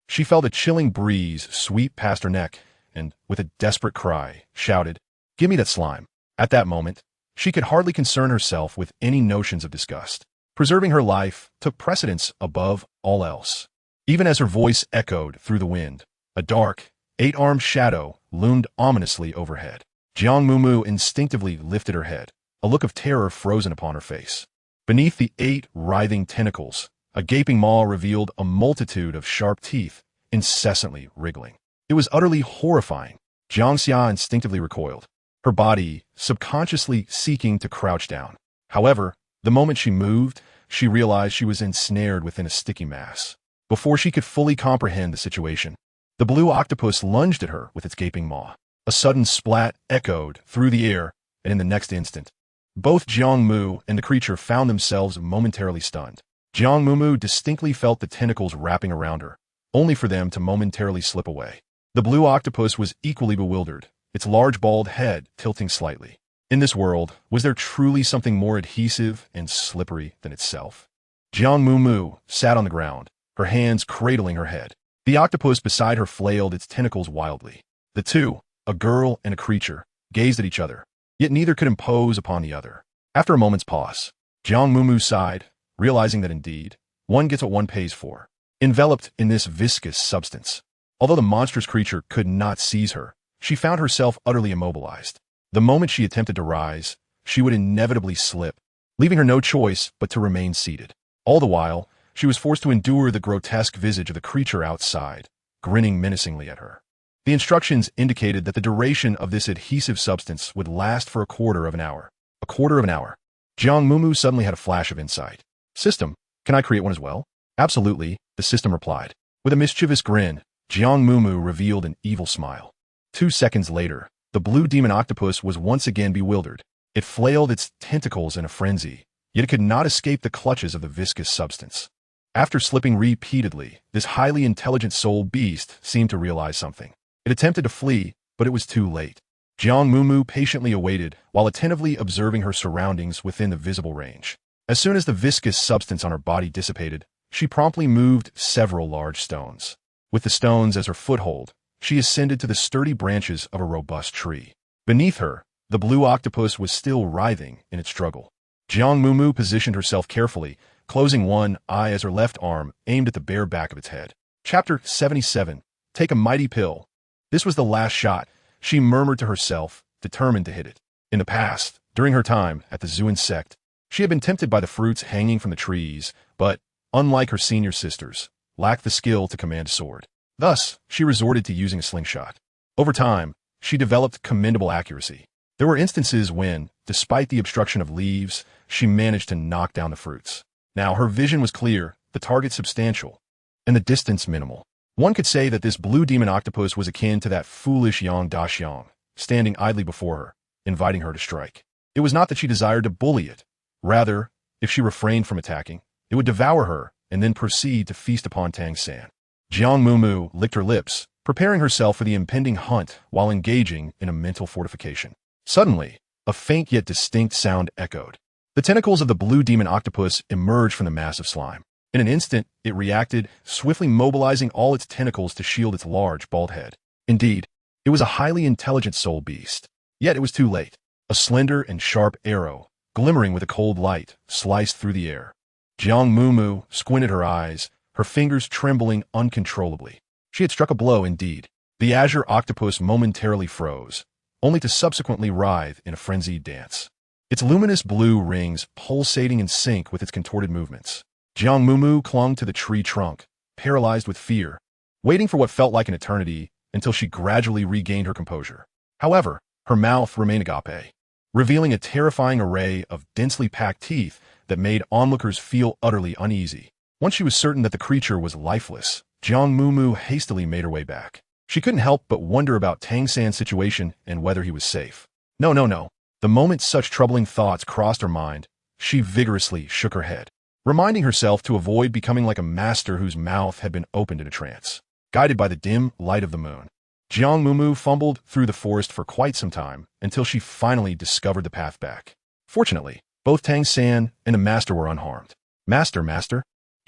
She felt a chilling breeze sweep past her neck and, with a desperate cry, shouted, "Give me that slime." At that moment, she could hardly concern herself with any notions of disgust. Preserving her life took precedence above all else. Even as her voice echoed through the wind, a dark, 8-armed shadow loomed ominously overhead. Jiang Mumu instinctively lifted her head, a look of terror frozen upon her face. Beneath the 8 writhing tentacles, a gaping maw revealed a multitude of sharp teeth, incessantly wriggling. It was utterly horrifying. Jiang Xia instinctively recoiled, her body subconsciously seeking to crouch down. However, the moment she moved, she realized she was ensnared within a sticky mass. Before she could fully comprehend the situation, the blue octopus lunged at her with its gaping maw. A sudden splat echoed through the air, and in the next instant, both Jiang Mu and the creature found themselves momentarily stunned. Jiang Mumu distinctly felt the tentacles wrapping around her, only for them to momentarily slip away. The blue octopus was equally bewildered, its large bald head tilting slightly. In this world, was there truly something more adhesive and slippery than itself? Jiang Mumu sat on the ground, her hands cradling her head. The octopus beside her flailed its tentacles wildly. The two, a girl and a creature, gazed at each other, yet neither could impose upon the other. After a moment's pause, Jiang Mumu sighed, realizing that indeed, one gets what one pays for. Enveloped in this viscous substance, although the monstrous creature could not seize her, she found herself utterly immobilized. The moment she attempted to rise, she would inevitably slip, leaving her no choice but to remain seated. All the while, she was forced to endure the grotesque visage of the creature outside, grinning menacingly at her. The instructions indicated that the duration of this adhesive substance would last for a quarter of an hour. A quarter of an hour. Jiang Mumu suddenly had a flash of insight. System, can I create one as well? Absolutely, the system replied. With a mischievous grin, Jiang Mumu revealed an evil smile. 2 seconds later, the blue demon octopus was once again bewildered. It flailed its tentacles in a frenzy, yet it could not escape the clutches of the viscous substance. After slipping repeatedly, this highly intelligent soul beast seemed to realize something. It attempted to flee, but it was too late. Jiang Mumu patiently awaited while attentively observing her surroundings within the visible range. As soon as the viscous substance on her body dissipated, she promptly moved several large stones. With the stones as her foothold, she ascended to the sturdy branches of a robust tree. Beneath her, the blue octopus was still writhing in its struggle. Jiang Mumu positioned herself carefully, closing one eye as her left arm aimed at the bare back of its head. Chapter 77. Take a mighty pill. This was the last shot, she murmured to herself, determined to hit it. In the past, during her time at the Xuan Sect, she had been tempted by the fruits hanging from the trees, but, unlike her senior sisters, lacked the skill to command a sword. Thus, she resorted to using a slingshot. Over time, she developed commendable accuracy. There were instances when, despite the obstruction of leaves, she managed to knock down the fruits. Now, her vision was clear, the target substantial, and the distance minimal. One could say that this blue demon octopus was akin to that foolish Yang Daxiang, standing idly before her, inviting her to strike. It was not that she desired to bully it. Rather, if she refrained from attacking, it would devour her and then proceed to feast upon Tang San. Jiang Mumu licked her lips, preparing herself for the impending hunt while engaging in a mental fortification. Suddenly, a faint yet distinct sound echoed. The tentacles of the blue demon octopus emerged from the mass of slime. In an instant, it reacted, swiftly mobilizing all its tentacles to shield its large, bald head. Indeed, it was a highly intelligent soul beast. Yet it was too late. A slender and sharp arrow, glimmering with a cold light, sliced through the air. Jiang Mumu squinted her eyes, her fingers trembling uncontrollably. She had struck a blow indeed. The azure octopus momentarily froze, only to subsequently writhe in a frenzied dance. Its luminous blue rings pulsating in sync with its contorted movements. Jiang Mumu clung to the tree trunk, paralyzed with fear, waiting for what felt like an eternity until she gradually regained her composure. However, her mouth remained agape, revealing a terrifying array of densely packed teeth that made onlookers feel utterly uneasy. Once she was certain that the creature was lifeless, Jiang Mumu hastily made her way back. She couldn't help but wonder about Tang San's situation and whether he was safe. No. The moment such troubling thoughts crossed her mind, she vigorously shook her head, reminding herself to avoid becoming like a master whose mouth had been opened in a trance. Guided by the dim light of the moon, Jiang Mumu fumbled through the forest for quite some time until she finally discovered the path back. Fortunately, both Tang San and the master were unharmed. Master.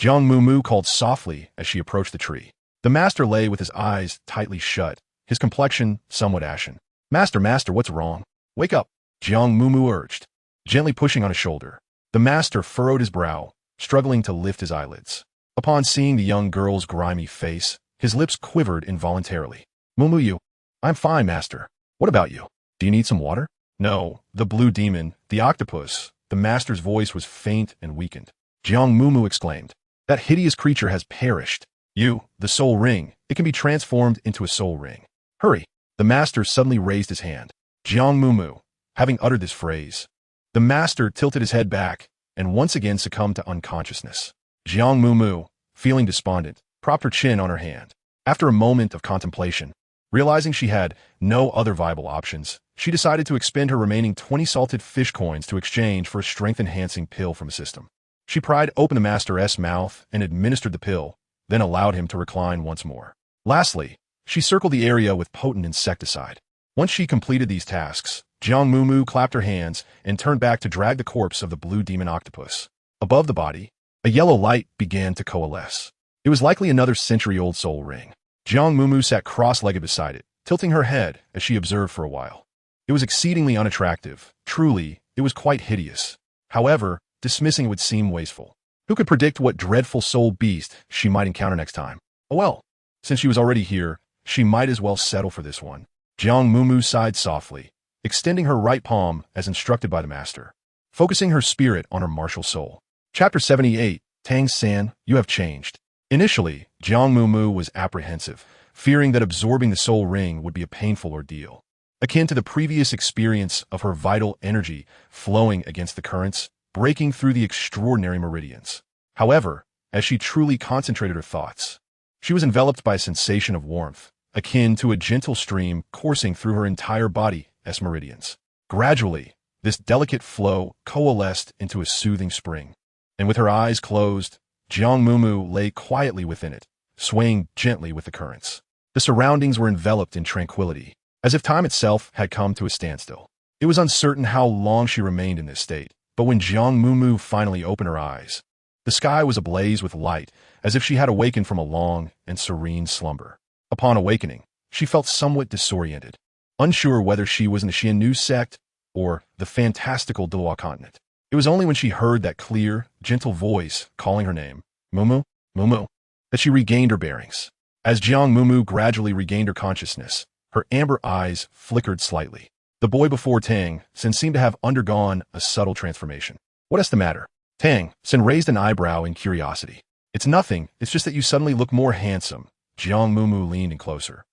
Jiang Mumu called softly as she approached the tree. The master lay with his eyes tightly shut, his complexion somewhat ashen. Master, what's wrong? Wake up, Jiang Mumu urged, gently pushing on his shoulder. The master furrowed his brow, struggling to lift his eyelids. Upon seeing the young girl's grimy face, his lips quivered involuntarily. Mumu, I'm fine, master. What about you? Do you need some water? No, the blue demon, the octopus. The master's voice was faint and weakened. Jiang Mumu exclaimed, that hideous creature has perished. The soul ring, it can be transformed into a soul ring. Hurry. The master suddenly raised his hand. Jiang Mumu, having uttered this phrase, the master tilted his head back and once again succumbed to unconsciousness. Jiang Mumu, feeling despondent, propped her chin on her hand. After a moment of contemplation, realizing she had no other viable options, she decided to expend her remaining 20 salted fish coins to exchange for a strength-enhancing pill from a system. She pried open the master's mouth and administered the pill, then allowed him to recline once more. Lastly, she circled the area with potent insecticide. Once she completed these tasks, Jiang Mumu clapped her hands and turned back to drag the corpse of the blue demon octopus. Above the body, a yellow light began to coalesce. It was likely another century-old soul ring. Jiang Mumu sat cross-legged beside it, tilting her head as she observed for a while. It was exceedingly unattractive. Truly, it was quite hideous. However, dismissing it would seem wasteful. Who could predict what dreadful soul beast she might encounter next time? Oh well, since she was already here, she might as well settle for this one. Jiang Mumu sighed softly, extending her right palm as instructed by the master, focusing her spirit on her martial soul. Chapter 78, Tang San, you have changed. Initially, Jiang Mumu was apprehensive, fearing that absorbing the soul ring would be a painful ordeal. Akin to the previous experience of her vital energy flowing against the currents, breaking through the extraordinary meridians. However, as she truly concentrated her thoughts, she was enveloped by a sensation of warmth, akin to a gentle stream coursing through her entire body as meridians. Gradually, this delicate flow coalesced into a soothing spring, and with her eyes closed, Jiang Mumu lay quietly within it, swaying gently with the currents. The surroundings were enveloped in tranquility, as if time itself had come to a standstill. It was uncertain how long she remained in this state, but when Jiang Mumu finally opened her eyes, the sky was ablaze with light, as if she had awakened from a long and serene slumber. Upon awakening, she felt somewhat disoriented, unsure whether she was in the Xuan Nv Sect or the fantastical Douluo continent. It was only when she heard that clear, gentle voice calling her name, Mumu, Mumu, that she regained her bearings. As Jiang Mumu gradually regained her consciousness, her amber eyes flickered slightly. The boy before Tang San seemed to have undergone a subtle transformation. What is the matter? Tang San raised an eyebrow in curiosity. It's nothing, it's just that you suddenly look more handsome. Jiang Mumu leaned in closer,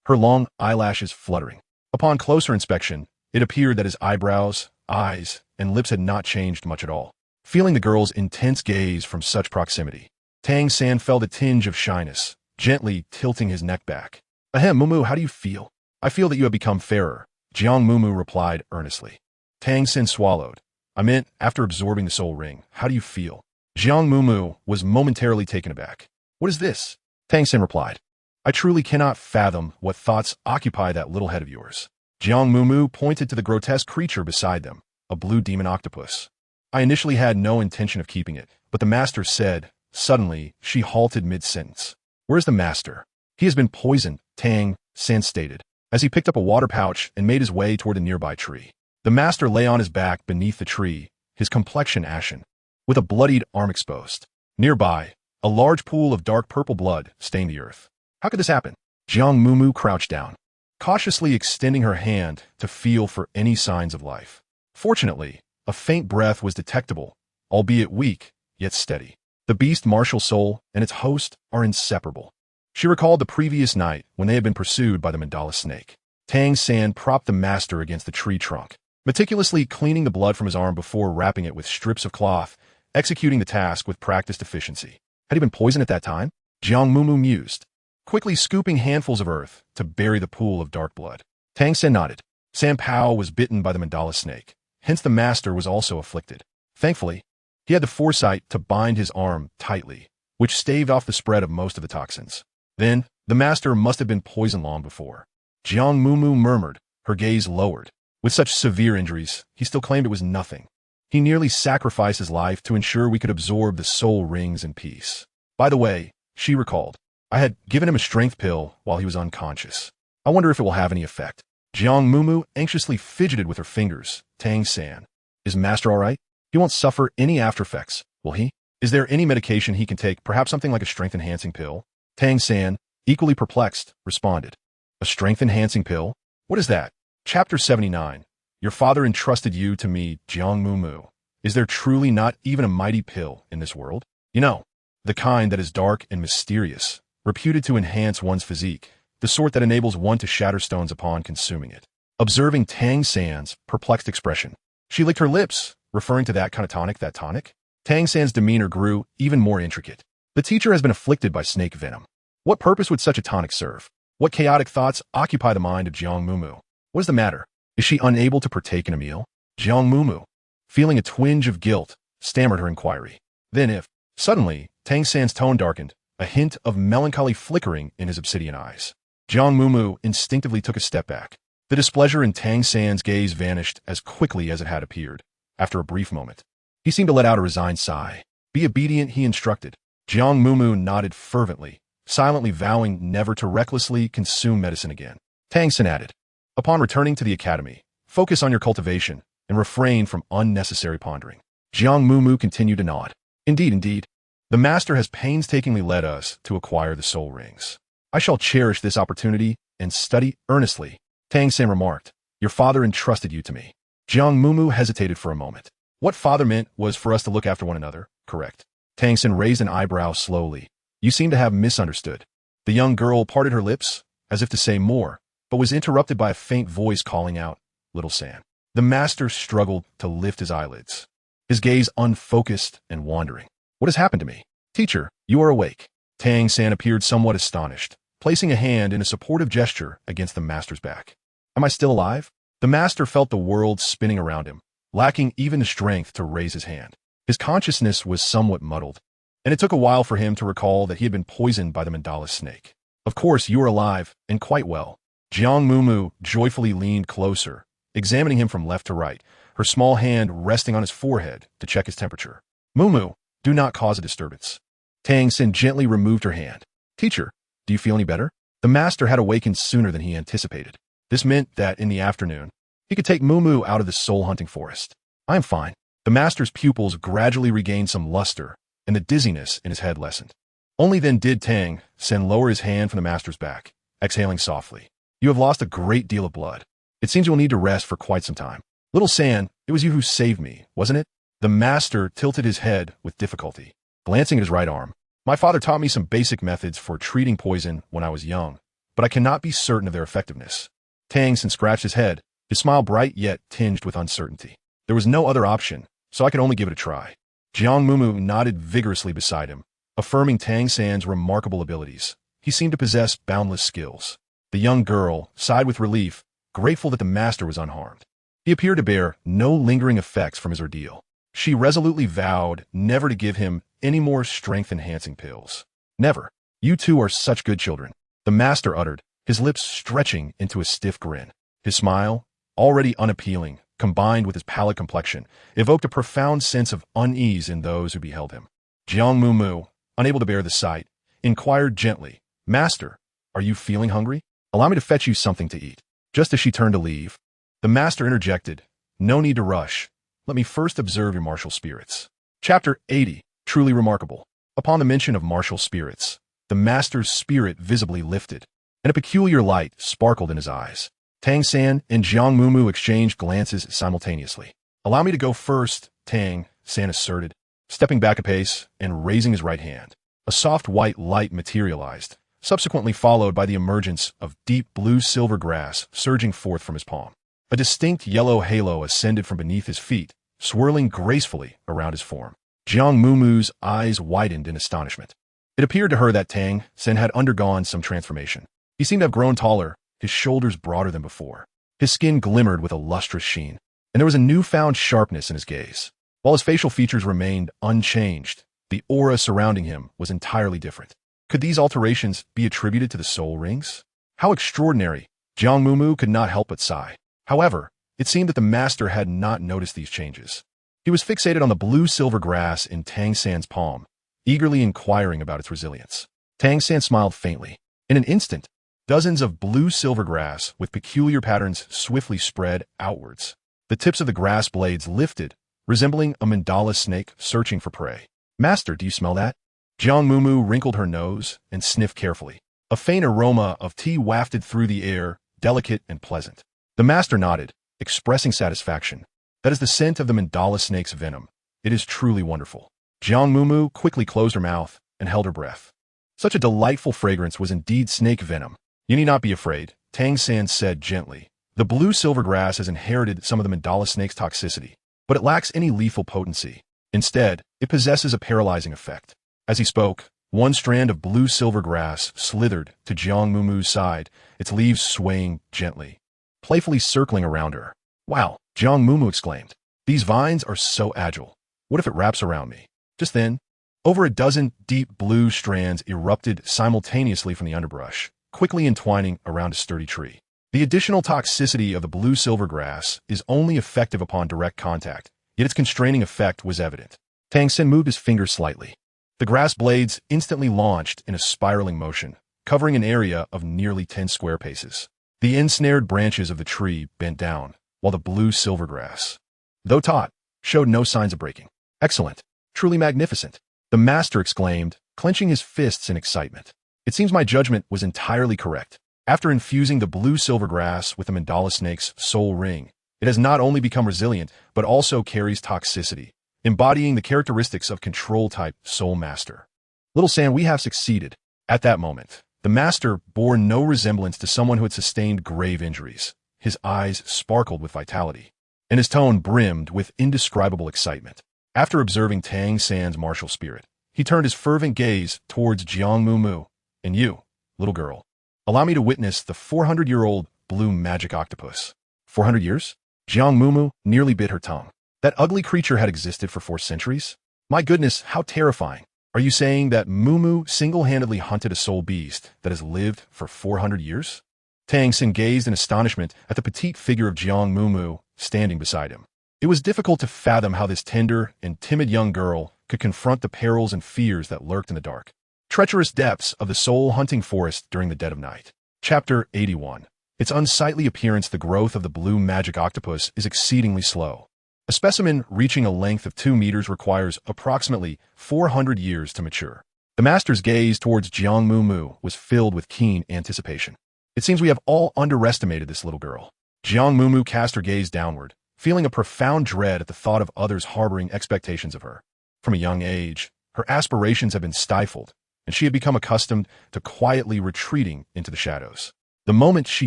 her long eyelashes fluttering. Upon closer inspection, it appeared that his eyebrows, eyes, and lips had not changed much at all. Feeling the girl's intense gaze from such proximity, Tang San felt a tinge of shyness, gently tilting his neck back. Ahem, Mumu, how do you feel? I feel that you have become fairer, Jiang Mumu replied earnestly. Tang San swallowed. I meant, after absorbing the soul ring, how do you feel? Jiang Mumu was momentarily taken aback. What is this? Tang San replied. I truly cannot fathom what thoughts occupy that little head of yours. Jiang Mumu pointed to the grotesque creature beside them, a blue demon octopus. I initially had no intention of keeping it, but the master said. Suddenly, she halted mid-sentence. Where's the master? He has been poisoned, Tang San stated, as he picked up a water pouch and made his way toward a nearby tree. The master lay on his back beneath the tree, his complexion ashen, with a bloodied arm exposed. Nearby, a large pool of dark purple blood stained the earth. How could this happen? Jiang Mumu crouched down, cautiously extending her hand to feel for any signs of life. Fortunately, a faint breath was detectable, albeit weak, yet steady. The beast martial soul and its host are inseparable. She recalled the previous night when they had been pursued by the mandala snake. Tang San propped the master against the tree trunk, meticulously cleaning the blood from his arm before wrapping it with strips of cloth, executing the task with practiced efficiency. Had he been poisoned at that time? Jiang Mumu mused, quickly scooping handfuls of earth to bury the pool of dark blood. Tang San nodded. San Pao was bitten by the mandala snake, hence the master was also afflicted. Thankfully, he had the foresight to bind his arm tightly, which staved off the spread of most of the toxins. Then, the master must have been poisoned long before. Jiang Mumu murmured, her gaze lowered. With such severe injuries, he still claimed it was nothing. He nearly sacrificed his life to ensure we could absorb the soul rings in peace. By the way, she recalled, I had given him a strength pill while he was unconscious. I wonder if it will have any effect. Jiang Mumu anxiously fidgeted with her fingers. Tang San. Is master all right? He won't suffer any after effects, will he? Is there any medication he can take, perhaps something like a strength-enhancing pill? Tang San, equally perplexed, responded. A strength-enhancing pill? What is that? Chapter 79. Your father entrusted you to me, Jiang Mumu. Is there truly not even a mighty pill in this world? You know, the kind that is dark and mysterious, reputed to enhance one's physique, the sort that enables one to shatter stones upon consuming it. Observing Tang San's perplexed expression, she licked her lips, referring to that kind of tonic, that tonic. Tang San's demeanor grew even more intricate. The teacher has been afflicted by snake venom. What purpose would such a tonic serve? What chaotic thoughts occupy the mind of Jiang Mumu? What is the matter? Is she unable to partake in a meal? Jiang Mumu, feeling a twinge of guilt, stammered her inquiry. Then suddenly, Tang San's tone darkened, a hint of melancholy flickering in his obsidian eyes. Jiang Mumu instinctively took a step back. The displeasure in Tang San's gaze vanished as quickly as it had appeared. After a brief moment, he seemed to let out a resigned sigh. Be obedient, he instructed. Jiang Mumu nodded fervently, silently vowing never to recklessly consume medicine again. Tang San added, upon returning to the academy, focus on your cultivation and refrain from unnecessary pondering. Jiang Mumu continued to nod. Indeed. The master has painstakingly led us to acquire the soul rings. I shall cherish this opportunity and study earnestly, Tang San remarked, Your father entrusted you to me. Jiang Mumu hesitated for a moment. What father meant was for us to look after one another, correct? Tang Xin raised an eyebrow slowly. You seem to have misunderstood. The young girl parted her lips, as if to say more, but was interrupted by a faint voice calling out, Little San. The master struggled to lift his eyelids, his gaze unfocused and wandering. What has happened to me? Teacher, you are awake. Tang San appeared somewhat astonished, placing a hand in a supportive gesture against the master's back. Am I still alive? The master felt the world spinning around him, lacking even the strength to raise his hand. His consciousness was somewhat muddled, and it took a while for him to recall that he had been poisoned by the mandala snake. Of course, you are alive, and quite well. Jiang Mumu joyfully leaned closer, examining him from left to right, her small hand resting on his forehead to check his temperature. Mumu, do not cause a disturbance. Tang Xin gently removed her hand. Teacher, do you feel any better? The master had awakened sooner than he anticipated. This meant that in the afternoon, he could take Mumu out of the soul-hunting forest. I am fine. The master's pupils gradually regained some luster, and the dizziness in his head lessened. Only then did Tang Xin lower his hand from the master's back, exhaling softly. You have lost a great deal of blood. It seems you will need to rest for quite some time. Little San, it was you who saved me, wasn't it? The master tilted his head with difficulty, glancing at his right arm. My father taught me some basic methods for treating poison when I was young, but I cannot be certain of their effectiveness. Tang Xin scratched his head, his smile bright yet tinged with uncertainty. There was no other option, so I could only give it a try. Jiang Mumu nodded vigorously beside him, affirming Tang San's remarkable abilities. He seemed to possess boundless skills. The young girl sighed with relief, grateful that the master was unharmed. He appeared to bear no lingering effects from his ordeal. She resolutely vowed never to give him any more strength-enhancing pills. Never. You two are such good children. The master uttered, his lips stretching into a stiff grin. His smile, already unappealing, combined with his pallid complexion, evoked a profound sense of unease in those who beheld him. Jiang Mumu, unable to bear the sight, inquired gently, Master, are you feeling hungry? Allow me to fetch you something to eat. Just as she turned to leave, the master interjected, No need to rush. Let me first observe your martial spirits. Chapter 80, Truly Remarkable. Upon the mention of martial spirits, the master's spirit visibly lifted, and a peculiar light sparkled in his eyes. Tang San and Jiang Mumu exchanged glances simultaneously. Allow me to go first, Tang San asserted, stepping back a pace and raising his right hand. A soft white light materialized, subsequently followed by the emergence of deep blue-silver grass surging forth from his palm. A distinct yellow halo ascended from beneath his feet, swirling gracefully around his form. Jiang Mumu's eyes widened in astonishment. It appeared to her that Tang San had undergone some transformation. He seemed to have grown taller, his shoulders broader than before. His skin glimmered with a lustrous sheen, and there was a newfound sharpness in his gaze. While his facial features remained unchanged, the aura surrounding him was entirely different. Could these alterations be attributed to the soul rings? How extraordinary! Jiang Mumu could not help but sigh. However, it seemed that the master had not noticed these changes. He was fixated on the blue-silver grass in Tang San's palm, eagerly inquiring about its resilience. Tang San smiled faintly. In an instant, dozens of blue-silver grass with peculiar patterns swiftly spread outwards. The tips of the grass blades lifted, resembling a mandala snake searching for prey. Master, do you smell that? Jiang Mumu wrinkled her nose and sniffed carefully. A faint aroma of tea wafted through the air, delicate and pleasant. The master nodded, expressing satisfaction. That is the scent of the mandala snake's venom. It is truly wonderful. Jiang Mumu quickly closed her mouth and held her breath. Such a delightful fragrance was indeed snake venom. You need not be afraid, Tang San said gently. The blue-silver grass has inherited some of the mandala snake's toxicity, but it lacks any lethal potency. Instead, it possesses a paralyzing effect. As he spoke, one strand of blue-silver grass slithered to Jiang Mumu's side, its leaves swaying gently, playfully circling around her. Wow, Jiang Mumu exclaimed. These vines are so agile. What if it wraps around me? Just then, over a dozen deep blue strands erupted simultaneously from the underbrush, quickly entwining around a sturdy tree. The additional toxicity of the blue-silver grass is only effective upon direct contact, yet its constraining effect was evident. Tang Xin moved his finger slightly. The grass blades instantly launched in a spiraling motion, covering an area of nearly 10 square paces. The ensnared branches of the tree bent down, while the blue-silver grass, though taut, showed no signs of breaking. Excellent. Truly magnificent. The master exclaimed, clenching his fists in excitement. It seems my judgment was entirely correct. After infusing the blue silvergrass with the mandala snake's soul ring, it has not only become resilient, but also carries toxicity, embodying the characteristics of control-type soul master. Little San, we have succeeded. At that moment, the master bore no resemblance to someone who had sustained grave injuries. His eyes sparkled with vitality, and his tone brimmed with indescribable excitement. After observing Tang San's martial spirit, he turned his fervent gaze towards Jiang Mumu. And you, little girl, allow me to witness the 400-year-old blue magic octopus. 400 years? Jiang Mumu nearly bit her tongue. That ugly creature had existed for 4 centuries? My goodness, how terrifying. Are you saying that Mumu single-handedly hunted a soul beast that has lived for 400 years? Tang San gazed in astonishment at the petite figure of Jiang Mumu standing beside him. It was difficult to fathom how this tender and timid young girl could confront the perils and fears that lurked in the dark, treacherous depths of the soul-hunting forest during the dead of night. Chapter 81. Its unsightly appearance. The growth of the blue magic octopus is exceedingly slow. A specimen reaching a length of 2 meters requires approximately 400 years to mature. The master's gaze towards Jiang Mumu was filled with keen anticipation. It seems we have all underestimated this little girl. Jiang Mumu cast her gaze downward, feeling a profound dread at the thought of others harboring expectations of her. From a young age, her aspirations had been stifled, and she had become accustomed to quietly retreating into the shadows. The moment she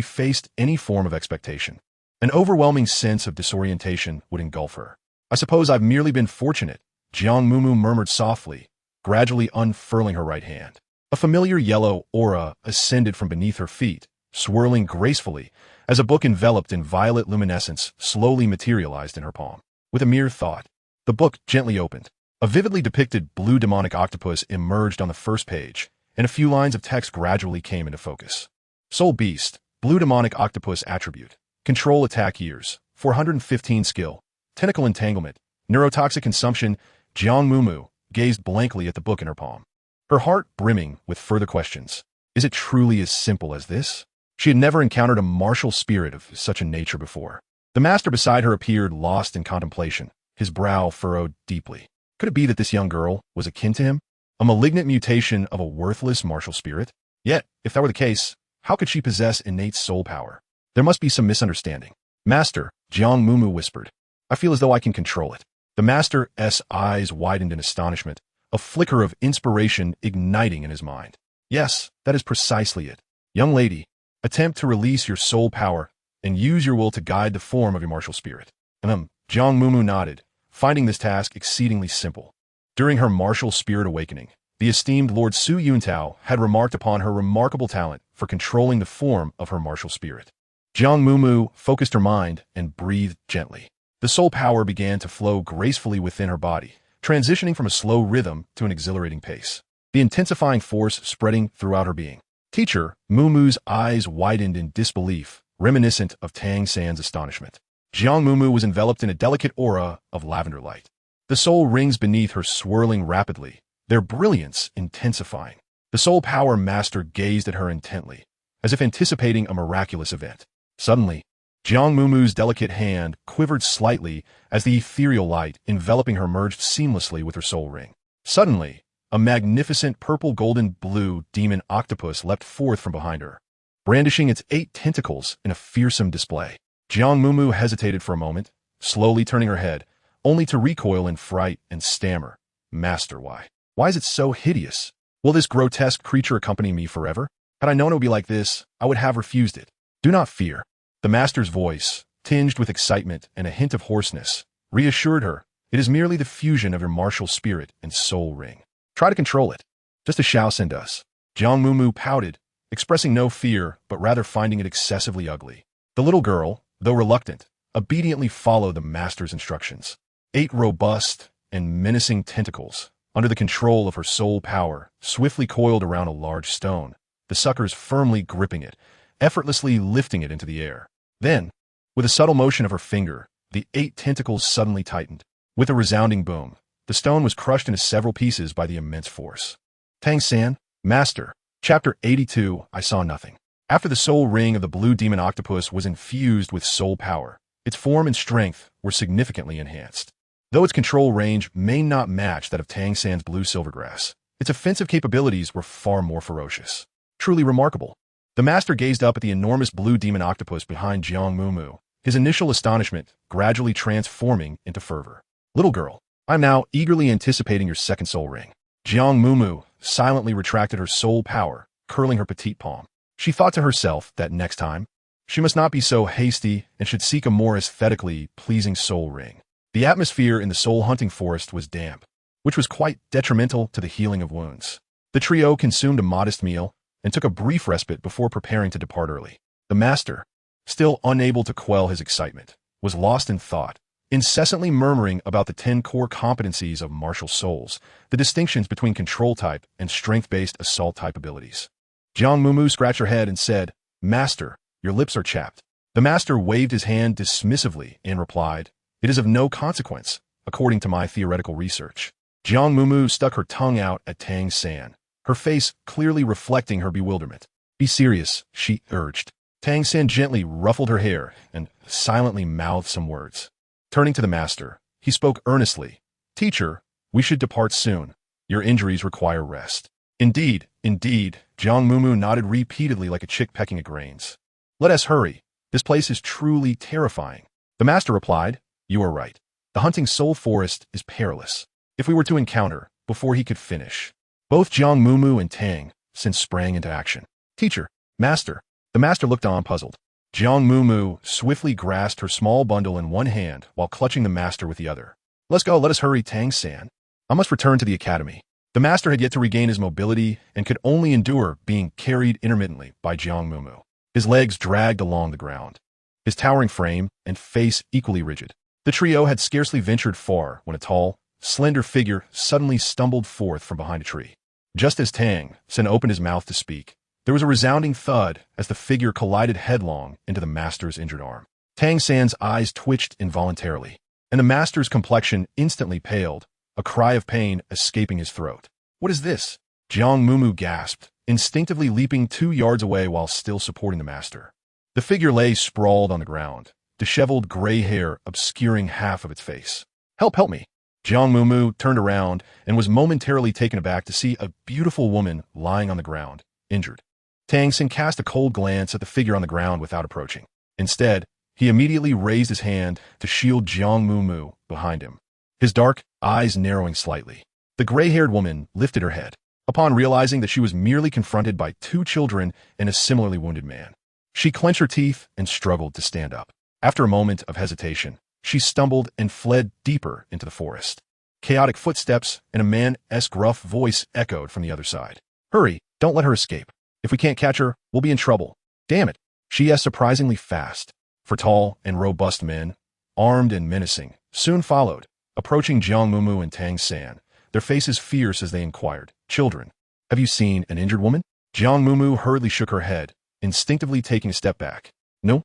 faced any form of expectation, an overwhelming sense of disorientation would engulf her. I suppose I've merely been fortunate, Jiang Mumu murmured softly, gradually unfurling her right hand. A familiar yellow aura ascended from beneath her feet, swirling gracefully as a book enveloped in violet luminescence slowly materialized in her palm. With a mere thought, the book gently opened. A vividly depicted blue demonic octopus emerged on the first page, and a few lines of text gradually came into focus. Soul Beast, Blue Demonic Octopus Attribute, Control Attack Years, 415 Skill, Tentacle Entanglement, Neurotoxic Consumption. Jiang Mumu gazed blankly at the book in her palm, her heart brimming with further questions. Is it truly as simple as this? She had never encountered a martial spirit of such a nature before. The master beside her appeared lost in contemplation, his brow furrowed deeply. Could it be that this young girl was akin to him? A malignant mutation of a worthless martial spirit? Yet, if that were the case, how could she possess innate soul power? There must be some misunderstanding. Master, Jiang Mumu whispered. I feel as though I can control it. The master's eyes widened in astonishment, a flicker of inspiration igniting in his mind. Yes, that is precisely it. Young lady, attempt to release your soul power and use your will to guide the form of your martial spirit. Jiang Mumu nodded, finding this task exceedingly simple. During her martial spirit awakening, the esteemed Lord Su Yuntao had remarked upon her remarkable talent for controlling the form of her martial spirit. Jiang Mumu focused her mind and breathed gently. The soul power began to flow gracefully within her body, transitioning from a slow rhythm to an exhilarating pace, the intensifying force spreading throughout her being. Teacher, Mumu's eyes widened in disbelief, reminiscent of Tang San's astonishment. Jiang Mumu was enveloped in a delicate aura of lavender light. The soul rings beneath her swirling rapidly, their brilliance intensifying. The soul power master gazed at her intently, as if anticipating a miraculous event. Suddenly, Jiang Mumu's delicate hand quivered slightly as the ethereal light enveloping her merged seamlessly with her soul ring. Suddenly, a magnificent purple-golden-blue demon octopus leapt forth from behind her, brandishing its 8 tentacles in a fearsome display. Jiang Mumu hesitated for a moment, slowly turning her head, only to recoil in fright and stammer. Master, why? Why is it so hideous? Will this grotesque creature accompany me forever? Had I known it would be like this, I would have refused it. Do not fear. The master's voice, tinged with excitement and a hint of hoarseness, reassured her. It is merely the fusion of your martial spirit and soul ring. Try to control it, just as Xiao does. Jiang Mumu pouted, expressing no fear, but rather finding it excessively ugly. The little girl, though reluctant, obediently followed the master's instructions. 8 robust and menacing tentacles, under the control of her soul power, swiftly coiled around a large stone, the suckers firmly gripping it, effortlessly lifting it into the air. Then, with a subtle motion of her finger, the 8 tentacles suddenly tightened. With a resounding boom, the stone was crushed into several pieces by the immense force. Tang San, Master, Chapter 82, I saw nothing. After the soul ring of the blue demon octopus was infused with soul power, its form and strength were significantly enhanced. Though its control range may not match that of Tang San's blue silvergrass, its offensive capabilities were far more ferocious. Truly remarkable. The master gazed up at the enormous blue demon octopus behind Jiang Mumu, his initial astonishment gradually transforming into fervor. Little girl, I'm now eagerly anticipating your second soul ring. Jiang Mumu silently retracted her soul power, curling her petite palm. She thought to herself that next time, she must not be so hasty and should seek a more aesthetically pleasing soul ring. The atmosphere in the soul-hunting forest was damp, which was quite detrimental to the healing of wounds. The trio consumed a modest meal and took a brief respite before preparing to depart early. The master, still unable to quell his excitement, was lost in thought, incessantly murmuring about the 10 core competencies of martial souls, the distinctions between control-type and strength-based assault-type abilities. Jiang Mumu scratched her head and said, "Master, your lips are chapped." The master waved his hand dismissively and replied, "It is of no consequence, according to my theoretical research." Jiang Mumu stuck her tongue out at Tang San, her face clearly reflecting her bewilderment. "Be serious," she urged. Tang San gently ruffled her hair and silently mouthed some words. Turning to the master, he spoke earnestly. "Teacher, we should depart soon. Your injuries require rest." Indeed, Jiang Mumu nodded repeatedly like a chick pecking at grains. "Let us hurry. This place is truly terrifying." The master replied, "You are right. The hunting soul forest is perilous. If we were to encounter, before he could finish." Both Jiang Mumu and Tang San sprang into action. "Teacher, master." The master looked on puzzled. Jiang Mumu swiftly grasped her small bundle in one hand while clutching the master with the other. "Let's go, let us hurry, Tang San. I must return to the academy." The master had yet to regain his mobility and could only endure being carried intermittently by Jiang Mumu. His legs dragged along the ground, his towering frame and face equally rigid. The trio had scarcely ventured far when a tall, slender figure suddenly stumbled forth from behind a tree. Just as Tang San opened his mouth to speak, there was a resounding thud as the figure collided headlong into the master's injured arm. Tang San's eyes twitched involuntarily, and the master's complexion instantly paled, a cry of pain escaping his throat. "What is this?" Jiang Mumu gasped, instinctively leaping 2 yards away while still supporting the master. The figure lay sprawled on the ground, disheveled gray hair obscuring half of its face. Help me." Jiang Mumu turned around and was momentarily taken aback to see a beautiful woman lying on the ground, injured. Tang San cast a cold glance at the figure on the ground without approaching. Instead, he immediately raised his hand to shield Jiang Mumu behind him, his dark eyes narrowing slightly. The gray-haired woman lifted her head, upon realizing that she was merely confronted by 2 children and a similarly wounded man. She clenched her teeth and struggled to stand up. After a moment of hesitation, she stumbled and fled deeper into the forest. Chaotic footsteps and a man-esque rough voice echoed from the other side. "Hurry, don't let her escape. If we can't catch her, we'll be in trouble." "Damn it," she asked surprisingly fast, for tall and robust men, armed and menacing, soon followed, approaching Jiang Mumu and Tang San, their faces fierce as they inquired, "Children, have you seen an injured woman?" Jiang Mumu hurriedly shook her head, instinctively taking a step back. No.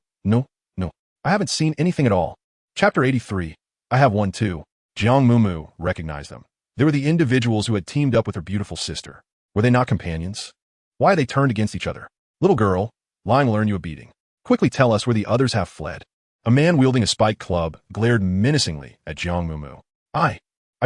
I haven't seen anything at all." Chapter 83. I have one too. Jiang Mumu recognized them. They were the individuals who had teamed up with her beautiful sister. Were they not companions? Why had they turned against each other? "Little girl, lying will earn you a beating. Quickly tell us where the others have fled." A man wielding a spiked club glared menacingly at Jiang Mumu. I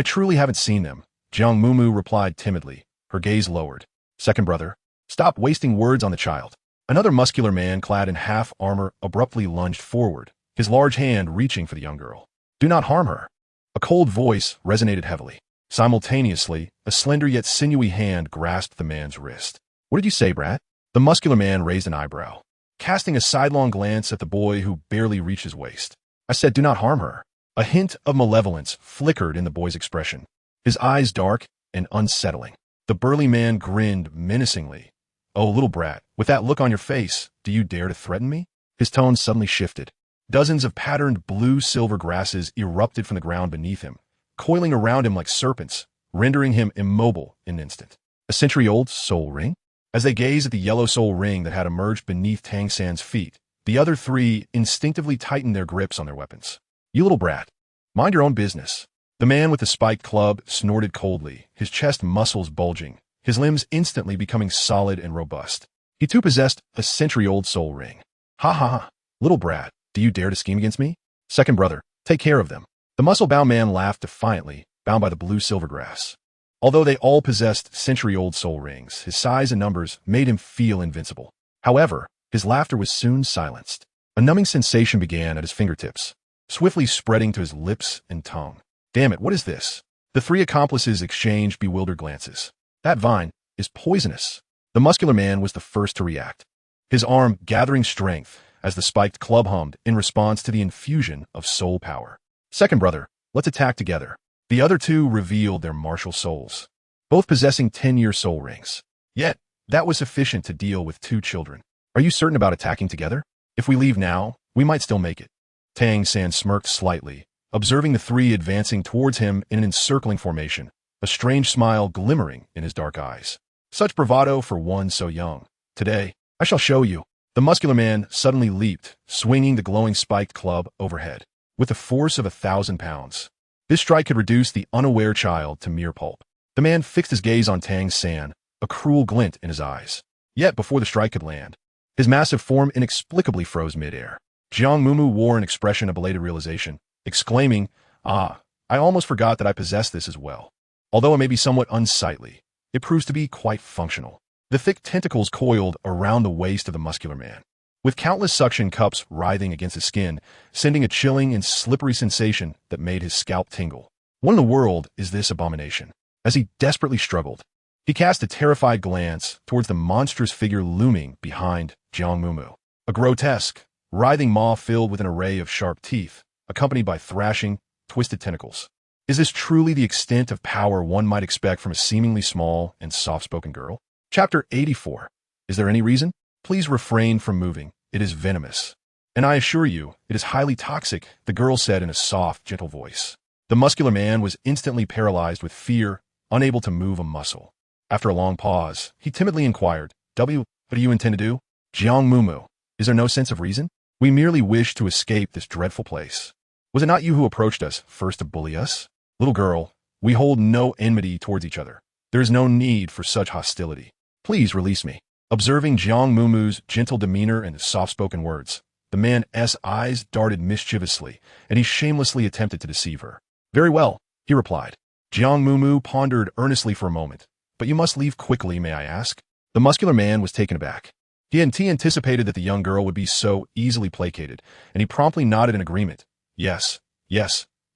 truly haven't seen them," Jiang Mumu replied timidly, her gaze lowered. "Second brother, stop wasting words on the child." Another muscular man clad in half armor abruptly lunged forward, his large hand reaching for the young girl. "Do not harm her." A cold voice resonated heavily. Simultaneously, a slender yet sinewy hand grasped the man's wrist. "What did you say, brat?" The muscular man raised an eyebrow, casting a sidelong glance at the boy who barely reached his waist. "I said do not harm her." A hint of malevolence flickered in the boy's expression, his eyes dark and unsettling. The burly man grinned menacingly. "Oh, little brat, with that look on your face, do you dare to threaten me?" His tone suddenly shifted. Dozens of patterned blue-silver grasses erupted from the ground beneath him, coiling around him like serpents, rendering him immobile in an instant. A century-old soul ring? As they gazed at the yellow soul ring that had emerged beneath Tang San's feet, the other 3 instinctively tightened their grips on their weapons. "You little brat, mind your own business." The man with the spiked club snorted coldly, his chest muscles bulging, his limbs instantly becoming solid and robust. He too possessed a century-old soul ring. Ha. Little brat, do you dare to scheme against me? Second brother, take care of them." The muscle-bound man laughed defiantly, bound by the blue-silver grass. Although they all possessed century-old soul rings, his size and numbers made him feel invincible. However, his laughter was soon silenced. A numbing sensation began at his fingertips, swiftly spreading to his lips and tongue. Damn it, what is this? The three accomplices exchanged bewildered glances. That vine is poisonous. The muscular man was the first to react, his arm gathering strength as the spiked club hummed in response to the infusion of soul power. Second brother, let's attack together. The other two revealed their martial souls, both possessing 10-year soul rings. Yet, that was sufficient to deal with two children. Are you certain about attacking together? If we leave now, we might still make it. Tang San smirked slightly, observing the three advancing towards him in an encircling formation, a strange smile glimmering in his dark eyes. Such bravado for one so young. Today, I shall show you. The muscular man suddenly leaped, swinging the glowing spiked club overhead, with the force of 1,000 pounds. This strike could reduce the unaware child to mere pulp. The man fixed his gaze on Tang San, a cruel glint in his eyes. Yet before the strike could land, his massive form inexplicably froze midair. Jiang Mumu wore an expression of belated realization, exclaiming, "Ah, I almost forgot that I possess this as well." Although it may be somewhat unsightly, it proves to be quite functional. The thick tentacles coiled around the waist of the muscular man, with countless suction cups writhing against his skin, sending a chilling and slippery sensation that made his scalp tingle. What in the world is this abomination? As he desperately struggled, he cast a terrified glance towards the monstrous figure looming behind Jiang Mumu. A grotesque, writhing maw filled with an array of sharp teeth, accompanied by thrashing, twisted tentacles. Is this truly the extent of power one might expect from a seemingly small and soft-spoken girl? Chapter 84. Is there any reason? Please refrain from moving. It is venomous. And I assure you, it is highly toxic, the girl said in a soft, gentle voice. The muscular man was instantly paralyzed with fear, unable to move a muscle. After a long pause, he timidly inquired, What do you intend to do? Jiang Mumu, is there no sense of reason? We merely wish to escape this dreadful place. Was it not you who approached us first to bully us? Little girl, we hold no enmity towards each other. There is no need for such hostility. Please release me. Observing Jiang Mumu's gentle demeanor and soft-spoken words, the man's eyes darted mischievously, and he shamelessly attempted to deceive her. Very well, he replied. Jiang Mumu pondered earnestly for a moment. But you must leave quickly, may I ask? The muscular man was taken aback. He anticipated that the young girl would be so easily placated, and he promptly nodded in agreement. Yes,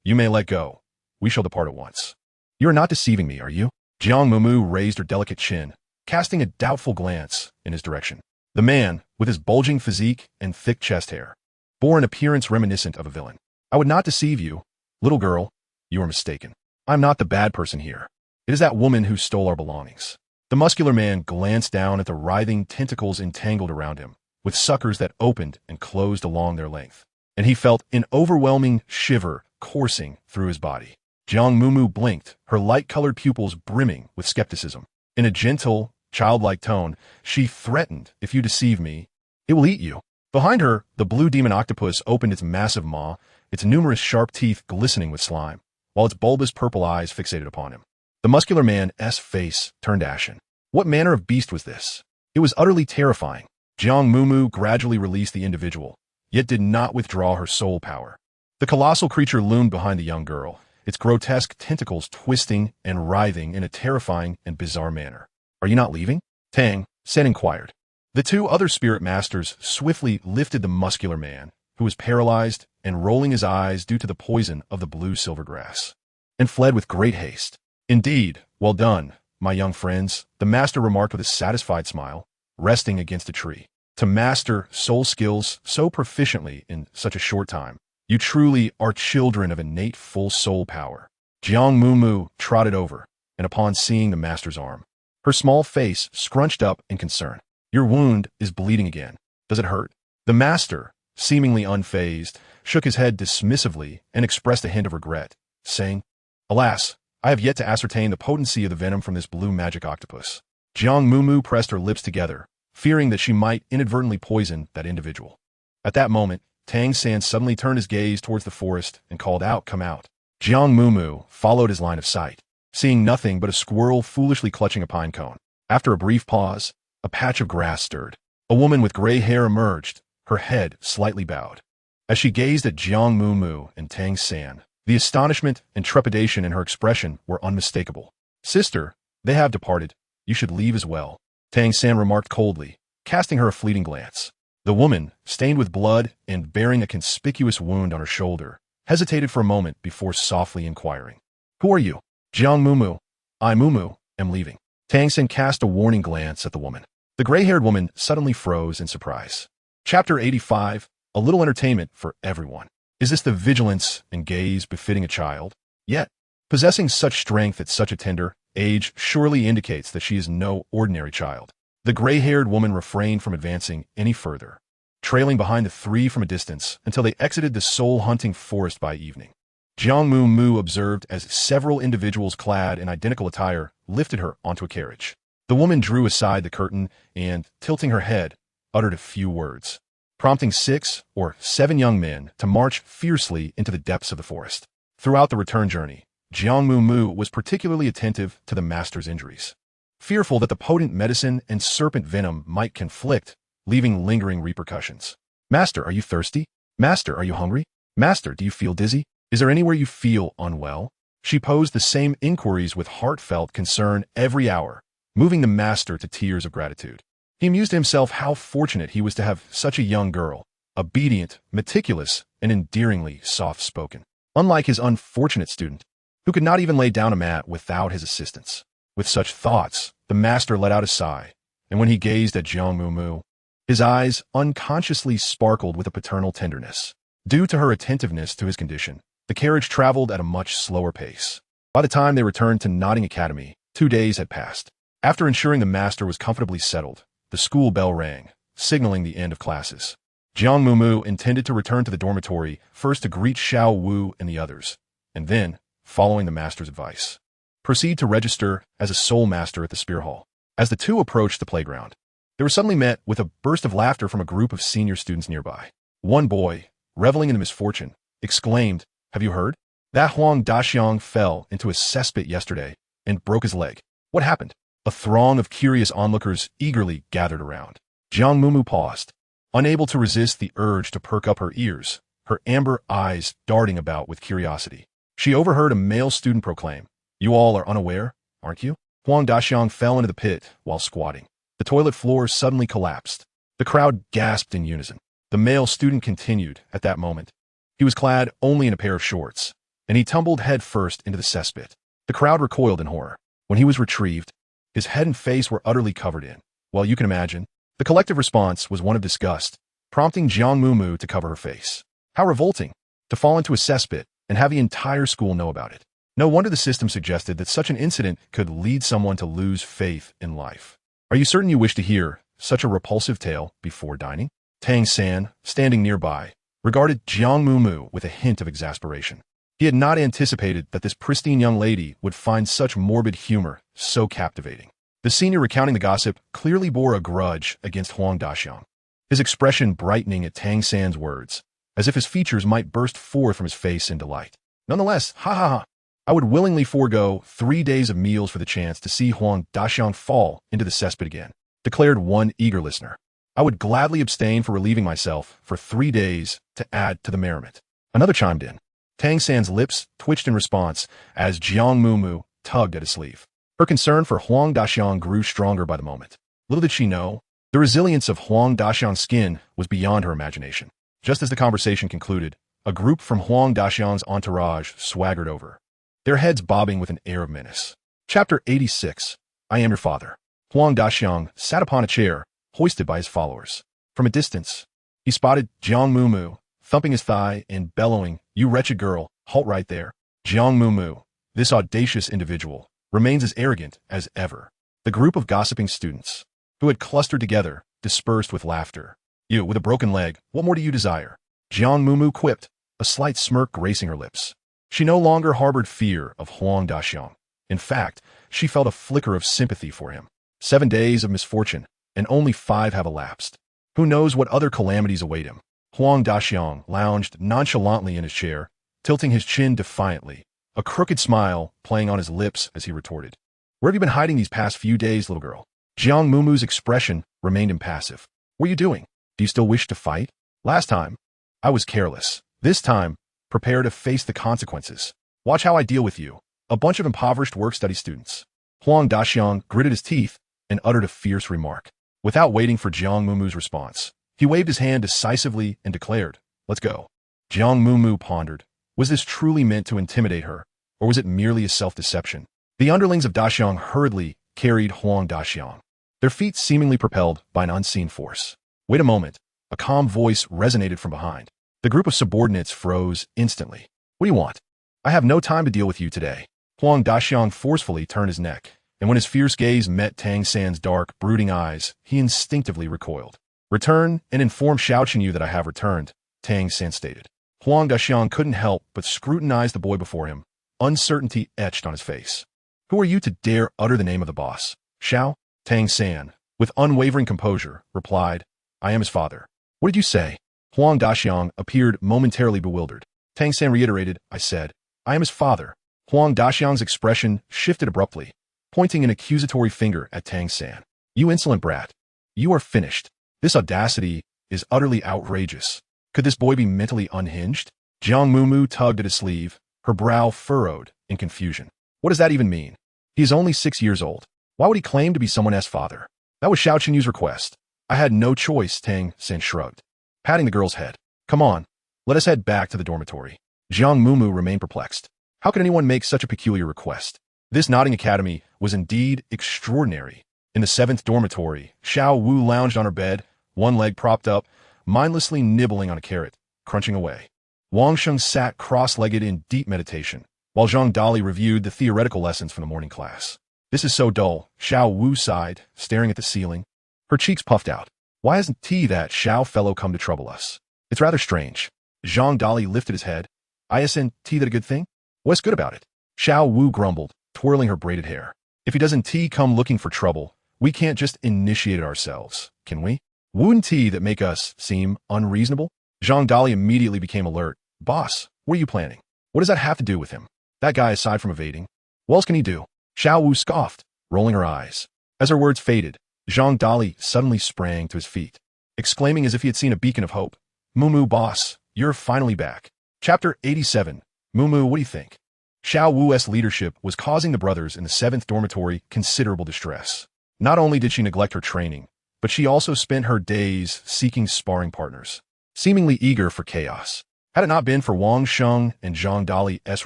you may let go. We shall depart at once. You are not deceiving me, are you? Jiang Mumu raised her delicate chin, casting a doubtful glance in his direction. The man, with his bulging physique and thick chest hair, bore an appearance reminiscent of a villain. I would not deceive you. Little girl, you are mistaken. I am not the bad person here. It is that woman who stole our belongings. The muscular man glanced down at the writhing tentacles entangled around him, with suckers that opened and closed along their length, and he felt an overwhelming shiver coursing through his body. Jiang Mumu blinked, her light-colored pupils brimming with skepticism. In a gentle, childlike tone, she threatened, if you deceive me, it will eat you. Behind her, the blue demon octopus opened its massive maw, its numerous sharp teeth glistening with slime, while its bulbous purple eyes fixated upon him. The muscular man's face turned ashen. What manner of beast was this? It was utterly terrifying. Jiang Mumu gradually released the individual, yet did not withdraw her soul power. The colossal creature loomed behind the young girl, its grotesque tentacles twisting and writhing in a terrifying and bizarre manner. Are you not leaving? Tang San inquired. The two other spirit masters swiftly lifted the muscular man, who was paralyzed and rolling his eyes due to the poison of the blue silver grass, and fled with great haste. Indeed, well done, my young friends, the master remarked with a satisfied smile, resting against a tree. To master soul skills so proficiently in such a short time, you truly are children of innate full soul power. Jiang Mumu trotted over, and upon seeing the master's arm, her small face scrunched up in concern. Your wound is bleeding again. Does it hurt? The master, seemingly unfazed, shook his head dismissively and expressed a hint of regret, saying, Alas, I have yet to ascertain the potency of the venom from this blue magic octopus. Jiang Mumu pressed her lips together, fearing that she might inadvertently poison that individual. At that moment, Tang San suddenly turned his gaze towards the forest and called out, Come out. Jiang Mumu followed his line of sight, seeing nothing but a squirrel foolishly clutching a pine cone. After a brief pause, a patch of grass stirred. A woman with gray hair emerged, her head slightly bowed. As she gazed at Jiang Mumu and Tang San, the astonishment and trepidation in her expression were unmistakable. Sister, they have departed. You should leave as well. Tang San remarked coldly, casting her a fleeting glance. The woman, stained with blood and bearing a conspicuous wound on her shoulder, hesitated for a moment before softly inquiring. Who are you? Jiang Mumu. I, Mumu, am leaving. Tang Sen cast a warning glance at the woman. The gray-haired woman suddenly froze in surprise. Chapter 85, A Little Entertainment for Everyone. Is this the vigilance and gaze befitting a child? Yet, possessing such strength at such a tender age surely indicates that she is no ordinary child. The gray-haired woman refrained from advancing any further, trailing behind the three from a distance until they exited the soul-hunting forest by evening. Jiang Mumu observed as several individuals clad in identical attire lifted her onto a carriage. The woman drew aside the curtain and, tilting her head, uttered a few words, prompting 6 or 7 young men to march fiercely into the depths of the forest. Throughout the return journey, Jiang Mumu was particularly attentive to the master's injuries, fearful that the potent medicine and serpent venom might conflict, leaving lingering repercussions. Master, are you thirsty? Master, are you hungry? Master, do you feel dizzy? Is there anywhere you feel unwell? She posed the same inquiries with heartfelt concern every hour, moving the master to tears of gratitude. He amused himself how fortunate he was to have such a young girl, obedient, meticulous, and endearingly soft-spoken, unlike his unfortunate student, who could not even lay down a mat without his assistance. With such thoughts, the master let out a sigh, and when he gazed at Jiang Mumu, his eyes unconsciously sparkled with a paternal tenderness. Due to her attentiveness to his condition, the carriage traveled at a much slower pace. By the time they returned to Notting Academy, 2 days had passed. After ensuring the master was comfortably settled, the school bell rang, signaling the end of classes. Jiang Mumu intended to return to the dormitory first to greet Xiao Wu and the others, and then, following the master's advice, proceed to register as a soul master at the Spear Hall. As the two approached the playground, they were suddenly met with a burst of laughter from a group of senior students nearby. One boy, reveling in the misfortune, exclaimed, "Have you heard? That Huang Daxiang fell into a cesspit yesterday and broke his leg. What happened?" A throng of curious onlookers eagerly gathered around. Jiang Mumu paused, unable to resist the urge to perk up her ears, her amber eyes darting about with curiosity. She overheard a male student proclaim, "You all are unaware, aren't you? Huang Daxiang fell into the pit while squatting. The toilet floor suddenly collapsed." The crowd gasped in unison. The male student continued at that moment. He was clad only in a pair of shorts, and he tumbled head first into the cesspit. The crowd recoiled in horror. When he was retrieved, his head and face were utterly covered in, well, you can imagine, the collective response was one of disgust, prompting Jiang Mumu to cover her face. How revolting, to fall into a cesspit and have the entire school know about it. No wonder the system suggested that such an incident could lead someone to lose faith in life. Are you certain you wish to hear such a repulsive tale before dining? Tang San, standing nearby, regarded Jiang Mumu with a hint of exasperation. He had not anticipated that this pristine young lady would find such morbid humor so captivating. The senior recounting the gossip clearly bore a grudge against Huang Daxiang, his expression brightening at Tang San's words, as if his features might burst forth from his face in delight. Nonetheless, ha ha ha, I would willingly forego 3 days of meals for the chance to see Huang Daxiang fall into the cesspit again, declared one eager listener. I would gladly abstain for relieving myself for 3 days to add to the merriment. Another chimed in. Tang San's lips twitched in response as Jiang Mumu tugged at his sleeve. Her concern for Huang Daxiang grew stronger by the moment. Little did she know, the resilience of Huang Daxiang's skin was beyond her imagination. Just as the conversation concluded, a group from Huang Daxiang's entourage swaggered over, their heads bobbing with an air of menace. Chapter 86, I Am Your Father. Huang Daxiang sat upon a chair, hoisted by his followers. From a distance, he spotted Jiang Mumu, thumping his thigh and bellowing, "You wretched girl, halt right there." Jiang Mumu, this audacious individual, remains as arrogant as ever. The group of gossiping students, who had clustered together, dispersed with laughter. "You, with a broken leg, what more do you desire?" Jiang Mumu quipped, a slight smirk gracing her lips. She no longer harbored fear of Huang Daxiang. In fact, she felt a flicker of sympathy for him. 7 days of misfortune, and only 5 have elapsed. Who knows what other calamities await him? Huang Daxiang lounged nonchalantly in his chair, tilting his chin defiantly, a crooked smile playing on his lips as he retorted, "Where have you been hiding these past few days, little girl?" Jiang Mumu's expression remained impassive. "What are you doing? Do you still wish to fight? Last time, I was careless. This time, prepare to face the consequences. Watch how I deal with you, a bunch of impoverished work-study students." Huang Daxiang gritted his teeth and uttered a fierce remark. Without waiting for Jiang Mumu's response, he waved his hand decisively and declared, "Let's go." Jiang Mumu pondered. Was this truly meant to intimidate her, or was it merely a self-deception? The underlings of Daxiang hurriedly carried Huang Daxiang, their feet seemingly propelled by an unseen force. Wait a moment. A calm voice resonated from behind. The group of subordinates froze instantly. What do you want? I have no time to deal with you today. Huang Daxiang forcefully turned his neck, and when his fierce gaze met Tang San's dark, brooding eyes, he instinctively recoiled. Return and inform Xiao Qinyu that I have returned, Tang San stated. Huang Daxiang couldn't help but scrutinize the boy before him, uncertainty etched on his face. Who are you to dare utter the name of the boss? Xiao? Tang San, with unwavering composure, replied, I am his father. What did you say? Huang Daxiang appeared momentarily bewildered. Tang San reiterated, I said, I am his father. Huang Daxiang's expression shifted abruptly, pointing an accusatory finger at Tang San. You insolent brat. You are finished. This audacity is utterly outrageous. Could this boy be mentally unhinged? Jiang Mumu tugged at his sleeve, her brow furrowed in confusion. What does that even mean? He is only 6 years old. Why would he claim to be someone else's father? That was Xiao Qinyu's request. I had no choice, Tang San shrugged, patting the girl's head. Come on, let us head back to the dormitory. Jiang Mumu remained perplexed. How could anyone make such a peculiar request? This nodding academy was indeed extraordinary. In the 7th dormitory, Xiao Wu lounged on her bed, one leg propped up, mindlessly nibbling on a carrot, crunching away. Wang Sheng sat cross-legged in deep meditation, while Zhang Dali reviewed the theoretical lessons from the morning class. This is so dull, Xiao Wu sighed, staring at the ceiling. Her cheeks puffed out. Why hasn't that Xiao fellow come to trouble us? It's rather strange. Zhang Dali lifted his head. Isn't that a good thing? What's good about it? Xiao Wu grumbled, twirling her braided hair. If he doesn't come looking for trouble, we can't just initiate it ourselves, can we? Wouldn't that make us seem unreasonable? Zhang Dali immediately became alert. Boss, what are you planning? What does that have to do with him? That guy, aside from evading, what else can he do? Xiao Wu scoffed, rolling her eyes. As her words faded, Zhang Dali suddenly sprang to his feet, exclaiming as if he had seen a beacon of hope. Mumu, boss, you're finally back. Chapter 87. Mumu, what do you think? Xiao Wu's leadership was causing the brothers in the 7th dormitory considerable distress. Not only did she neglect her training, but she also spent her days seeking sparring partners, seemingly eager for chaos. Had it not been for Wang Sheng and Zhang Dali's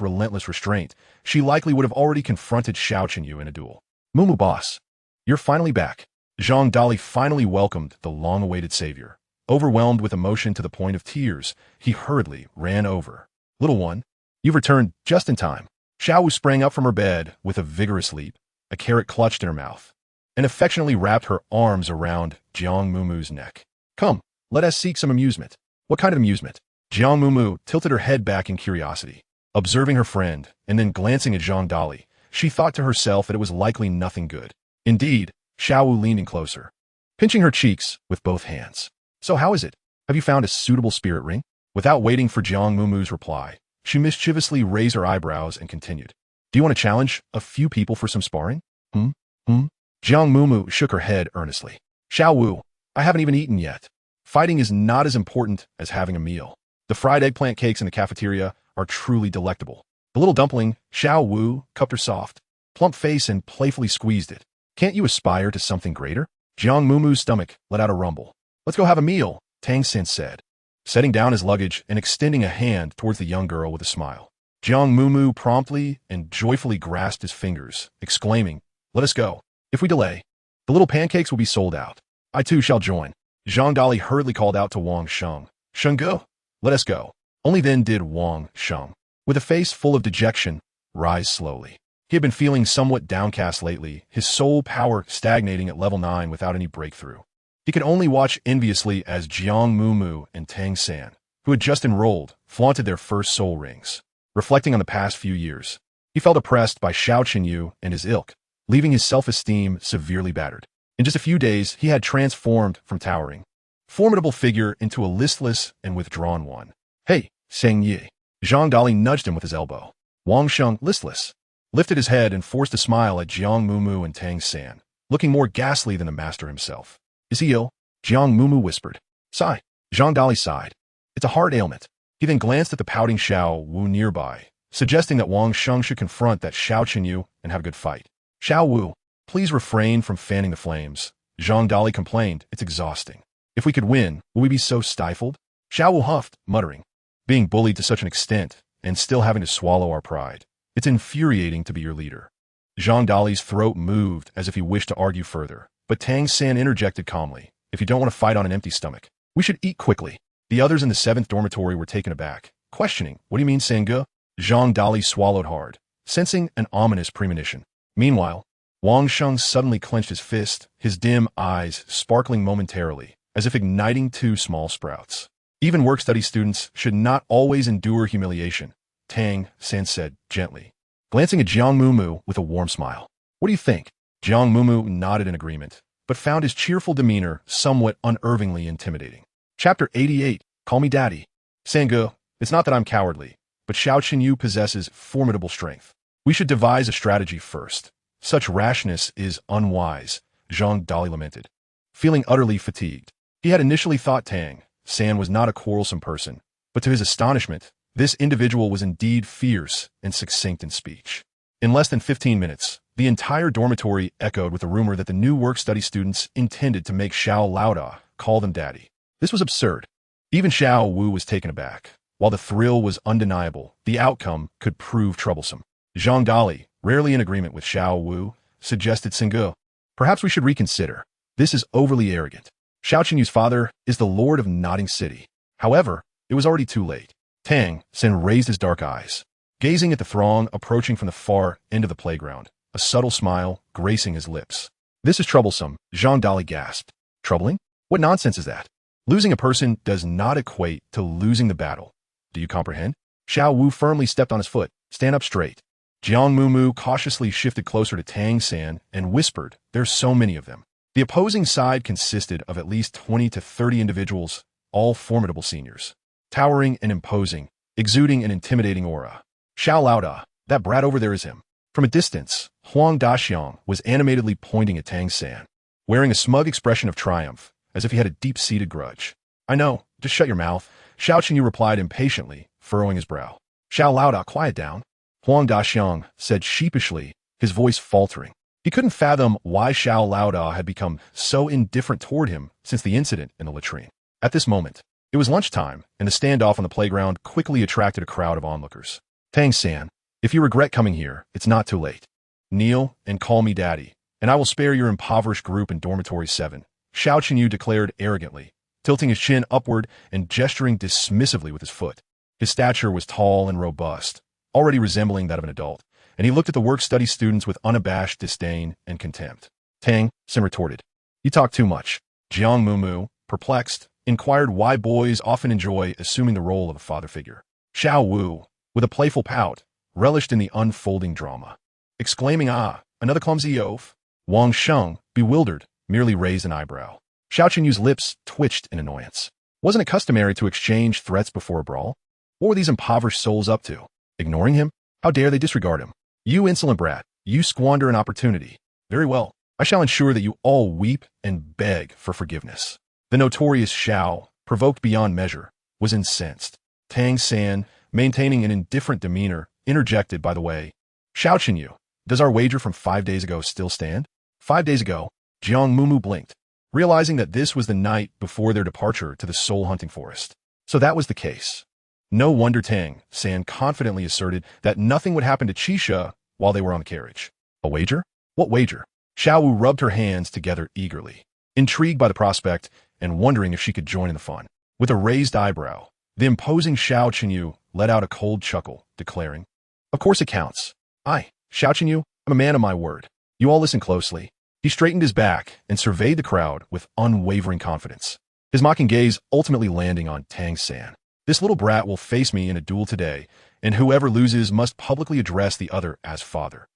relentless restraint, she likely would have already confronted Xiao Qinyu in a duel. Mumu, boss, you're finally back. Zhang Dali finally welcomed the long-awaited savior. Overwhelmed with emotion to the point of tears, he hurriedly ran over. Little one, you've returned just in time. Xiao Wu sprang up from her bed with a vigorous leap, a carrot clutched in her mouth, and affectionately wrapped her arms around Jiang Mumu's neck. Come, let us seek some amusement. What kind of amusement? Jiang Mumu tilted her head back in curiosity, observing her friend, and then glancing at Zhang Dali. She thought to herself that it was likely nothing good. Indeed, Xiao Wu leaned in closer, pinching her cheeks with both hands. So how is it? Have you found a suitable spirit ring? Without waiting for Jiang Mumu's reply, she mischievously raised her eyebrows and continued. Do you want to challenge a few people for some sparring? Jiang Mumu shook her head earnestly. Xiao Wu, I haven't even eaten yet. Fighting is not as important as having a meal. The fried eggplant cakes in the cafeteria are truly delectable. The little dumpling, Xiao Wu, cupped her soft, plump face and playfully squeezed it. Can't you aspire to something greater? Jiang Mumu's stomach let out a rumble. Let's go have a meal, Tang San said, setting down his luggage and extending a hand towards the young girl with a smile. Jiang Mumu promptly and joyfully grasped his fingers, exclaiming, Let us go. If we delay, the little pancakes will be sold out. I too shall join. Zhang Dali hurriedly called out to Wang Sheng. Shenggu, let us go. Only then did Wang Sheng, with a face full of dejection, rise slowly. He had been feeling somewhat downcast lately, his soul power stagnating at level 9 without any breakthrough. He could only watch enviously as Jiang Mumu and Tang San, who had just enrolled, flaunted their first soul rings. Reflecting on the past few years, he felt oppressed by Xiao Qinyu and his ilk, leaving his self-esteem severely battered. In just a few days, he had transformed from towering, formidable figure into a listless and withdrawn one. Hey, Sheng Yi. Zhang Dali nudged him with his elbow. Wang Sheng, listless, lifted his head and forced a smile at Jiang Mumu and Tang San, looking more ghastly than the master himself. Is he ill? Jiang Mumu whispered. Sigh. Zhang Dali sighed. It's a heart ailment. He then glanced at the pouting Xiao Wu nearby, suggesting that Wang Sheng should confront that Xiao Qinyu and have a good fight. Xiao Wu, please refrain from fanning the flames. Zhang Dali complained, "It's exhausting. If we could win, will we be so stifled?" Xiao Wu huffed, muttering, "Being bullied to such an extent, and still having to swallow our pride. It's infuriating to be your leader." Zhang Dali's throat moved as if he wished to argue further, but Tang San interjected calmly, "If you don't want to fight on an empty stomach, we should eat quickly." The others in the 7th dormitory were taken aback, questioning, "What do you mean, Sangge?" Zhang Dali swallowed hard, sensing an ominous premonition. Meanwhile, Wang Sheng suddenly clenched his fist, his dim eyes sparkling momentarily, as if igniting 2 small sprouts. "Even work-study students should not always endure humiliation," Tang San said gently, glancing at Jiang Mumu with a warm smile. "What do you think?" Jiang Mumu nodded in agreement, but found his cheerful demeanor somewhat unnervingly intimidating. Chapter 88, Call Me Daddy. Sangge, it's not that I'm cowardly, but Xiao Qinyu possesses formidable strength. We should devise a strategy first. Such rashness is unwise, Zhang Dali lamented, feeling utterly fatigued. He had initially thought Tang San was not a quarrelsome person, but to his astonishment, this individual was indeed fierce and succinct in speech. In less than 15 minutes, the entire dormitory echoed with the rumor that the new work-study students intended to make Xiao Laoda call them daddy. This was absurd. Even Xiao Wu was taken aback. While the thrill was undeniable, the outcome could prove troublesome. Zhang Dali, rarely in agreement with Xiao Wu, suggested Sangge, "Perhaps we should reconsider. This is overly arrogant. Xiao Qinyu's father is the lord of Nodding City." However, it was already too late. Tang San raised his dark eyes, gazing at the throng approaching from the far end of the playground, a subtle smile gracing his lips. "This is troublesome," Zhang Dali gasped. "Troubling? What nonsense is that? Losing a person does not equate to losing the battle. Do you comprehend?" Xiao Wu firmly stepped on his foot. "Stand up straight." Jiang Mumu cautiously shifted closer to Tang San and whispered, "There's so many of them." The opposing side consisted of at least 20 to 30 individuals, all formidable seniors, towering and imposing, exuding an intimidating aura. "Xiao Laoda, that brat over there is him." From a distance, Huang Daxiang was animatedly pointing at Tang San, wearing a smug expression of triumph, as if he had a deep-seated grudge. "I know, just shut your mouth," Xiao Qinyu replied impatiently, furrowing his brow. "Xiao Laoda, quiet down," Huang Daxiang said sheepishly, his voice faltering. He couldn't fathom why Xiao Laoda had become so indifferent toward him since the incident in the latrine. At this moment, it was lunchtime, and the standoff on the playground quickly attracted a crowd of onlookers. "Tang San, if you regret coming here, it's not too late. Kneel and call me daddy, and I will spare your impoverished group in Dormitory 7, Xiao Qinyu declared arrogantly, tilting his chin upward and gesturing dismissively with his foot. His stature was tall and robust, already resembling that of an adult, and he looked at the work-study students with unabashed disdain and contempt. Tang San retorted, "You talk too much." Jiang Mumu, perplexed, inquired why boys often enjoy assuming the role of a father figure. Xiao Wu, with a playful pout, relished in the unfolding drama. Exclaiming, "Ah, another clumsy oaf." Wang Sheng, bewildered, merely raised an eyebrow. Xiao Qinyu's lips twitched in annoyance. Wasn't it customary to exchange threats before a brawl? What were these impoverished souls up to? Ignoring him? How dare they disregard him? "You insolent brat, you squander an opportunity. Very well, I shall ensure that you all weep and beg for forgiveness." The notorious Xiao, provoked beyond measure, was incensed. Tang San, maintaining an indifferent demeanor, interjected by the way, "Xiao Qinyu, does our wager from 5 days ago still stand?" 5 days ago, Jiang Mumu blinked, realizing that this was the night before their departure to the soul-hunting forest. So that was the case. No wonder Tang San confidently asserted that nothing would happen to Qisha while they were on the carriage. A wager? What wager? Xiao Wu rubbed her hands together eagerly, intrigued by the prospect and wondering if she could join in the fun. With a raised eyebrow, the imposing Xiao Qinyu let out a cold chuckle, declaring, "Of course it counts. I, Xiao Qinyu, I'm a man of my word. You all listen closely." He straightened his back and surveyed the crowd with unwavering confidence, his mocking gaze ultimately landing on Tang San. "This little brat will face me in a duel today, and whoever loses must publicly address the other as father."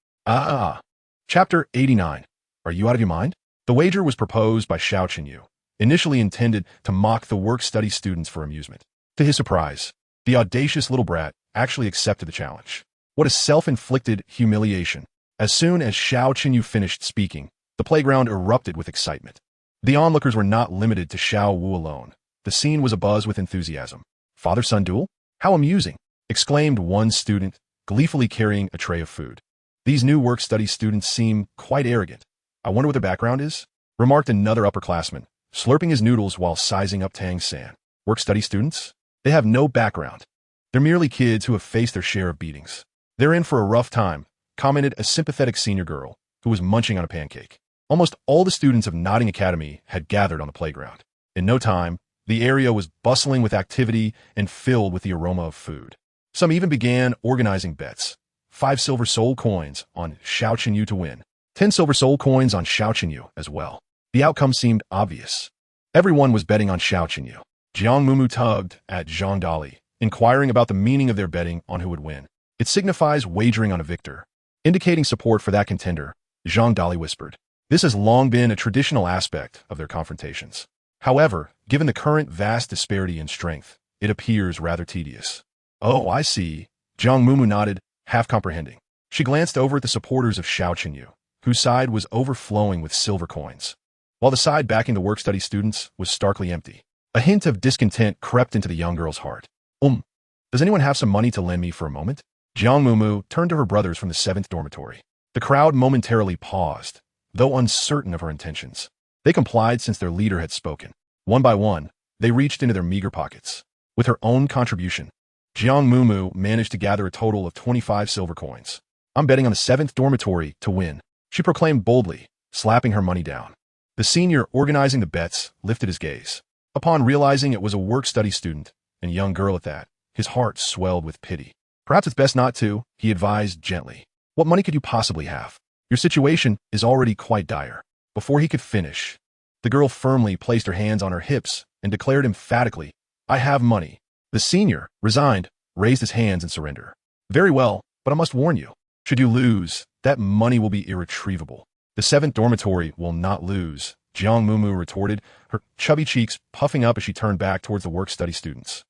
Chapter 89. Are you out of your mind? The wager was proposed by Xiao Qinyu, initially intended to mock the work-study students for amusement. To his surprise, the audacious little brat actually accepted the challenge. What a self-inflicted humiliation. As soon as Xiao Qinyu finished speaking, the playground erupted with excitement. The onlookers were not limited to Xiao Wu alone. The scene was abuzz with enthusiasm. "Father-son duel? How amusing!" exclaimed one student, gleefully carrying a tray of food. "These new work-study students seem quite arrogant. I wonder what their background is?" remarked another upperclassman, slurping his noodles while sizing up Tang San. Work-study students? They have no background. They're merely kids who have faced their share of beatings. They're in for a rough time, commented a sympathetic senior girl who was munching on a pancake. Almost all the students of Notting Academy had gathered on the playground. In no time, the area was bustling with activity and filled with the aroma of food. Some even began organizing bets. 5 silver soul coins on Xiao Qinyu to win. 10 silver soul coins on Xiao Qinyu as well. The outcome seemed obvious. Everyone was betting on Xiao Qinyu. Jiang Mumu tugged at Zhang Dali, inquiring about the meaning of their betting on who would win. It signifies wagering on a victor. Indicating support for that contender, Zhang Dali whispered. This has long been a traditional aspect of their confrontations. However, given the current vast disparity in strength, it appears rather tedious. Oh, I see. Jiang Mumu nodded, half comprehending. She glanced over at the supporters of Xiao Qinyu, whose side was overflowing with silver coins, while the side backing the work-study students was starkly empty. A hint of discontent crept into the young girl's heart. Does anyone have some money to lend me for a moment? Jiang Mumu turned to her brothers from the 7th dormitory. The crowd momentarily paused, though uncertain of her intentions. They complied since their leader had spoken. One by one, they reached into their meager pockets. With her own contribution, Jiang Mumu managed to gather a total of 25 silver coins. I'm betting on the 7th dormitory to win, she proclaimed boldly, slapping her money down. The senior organizing the bets lifted his gaze. Upon realizing it was a work-study student, and a young girl at that, his heart swelled with pity. Perhaps it's best not to, he advised gently. What money could you possibly have? Your situation is already quite dire. Before he could finish, the girl firmly placed her hands on her hips and declared emphatically, I have money. The senior, resigned, raised his hands in surrender. Very well, but I must warn you. Should you lose, that money will be irretrievable. The 7th dormitory will not lose, Jiang Mumu retorted, her chubby cheeks puffing up as she turned back towards the work-study students.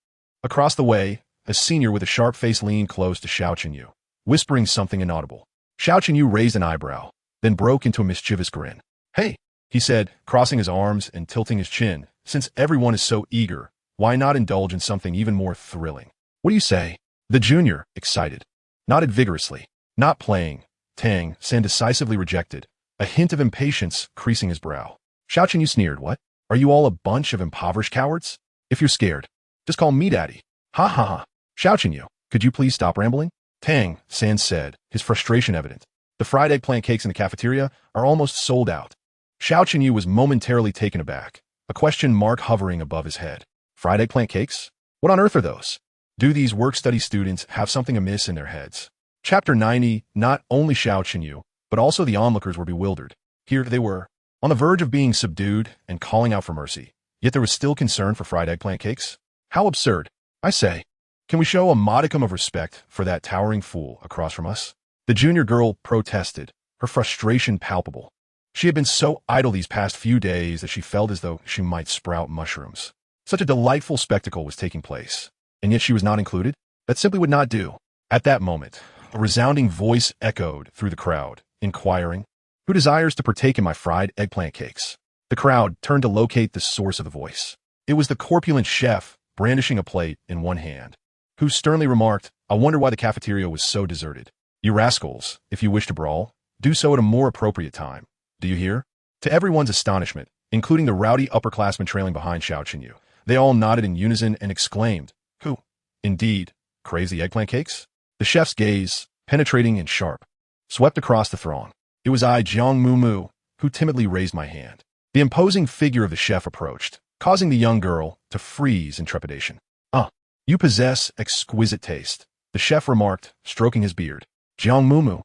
Across the way, a senior with a sharp face leaned close to Xiao Qinyu, whispering something inaudible. Xiao Qinyu raised an eyebrow, then broke into a mischievous grin. Hey, he said, crossing his arms and tilting his chin, since everyone is so eager, why not indulge in something even more thrilling? What do you say? The junior, excited, nodded vigorously. Not playing, Tang San decisively rejected, a hint of impatience creasing his brow. Xiao Qinyu sneered, what? Are you all a bunch of impoverished cowards? If you're scared, just call me daddy. Ha ha ha. Xiao Qinyu, could you please stop rambling? Tang San said, his frustration evident. The fried eggplant cakes in the cafeteria are almost sold out. Xiao Qinyu was momentarily taken aback, a question mark hovering above his head. Fried eggplant cakes? What on earth are those? Do these work-study students have something amiss in their heads? Chapter 90, not only Xiao Qinyu, but also the onlookers were bewildered. Here they were, on the verge of being subdued and calling out for mercy. Yet there was still concern for fried eggplant cakes? How absurd. I say, can we show a modicum of respect for that towering fool across from us? The junior girl protested, her frustration palpable. She had been so idle these past few days that she felt as though she might sprout mushrooms. Such a delightful spectacle was taking place, and yet she was not included? That simply would not do. At that moment, a resounding voice echoed through the crowd, inquiring, who desires to partake in my fried eggplant cakes? The crowd turned to locate the source of the voice. It was the corpulent chef, brandishing a plate in one hand, who sternly remarked, I wonder why the cafeteria was so deserted. You rascals, if you wish to brawl, do so at a more appropriate time. Do you hear? To everyone's astonishment, including the rowdy upperclassmen trailing behind Xiao Qinyu, they all nodded in unison and exclaimed, who, indeed, craves the eggplant cakes? The chef's gaze, penetrating and sharp, swept across the throng. It was I, Jiang Mumu, who timidly raised my hand. The imposing figure of the chef approached, causing the young girl to freeze in trepidation. You possess exquisite taste, the chef remarked, stroking his beard. Jiang Mumu,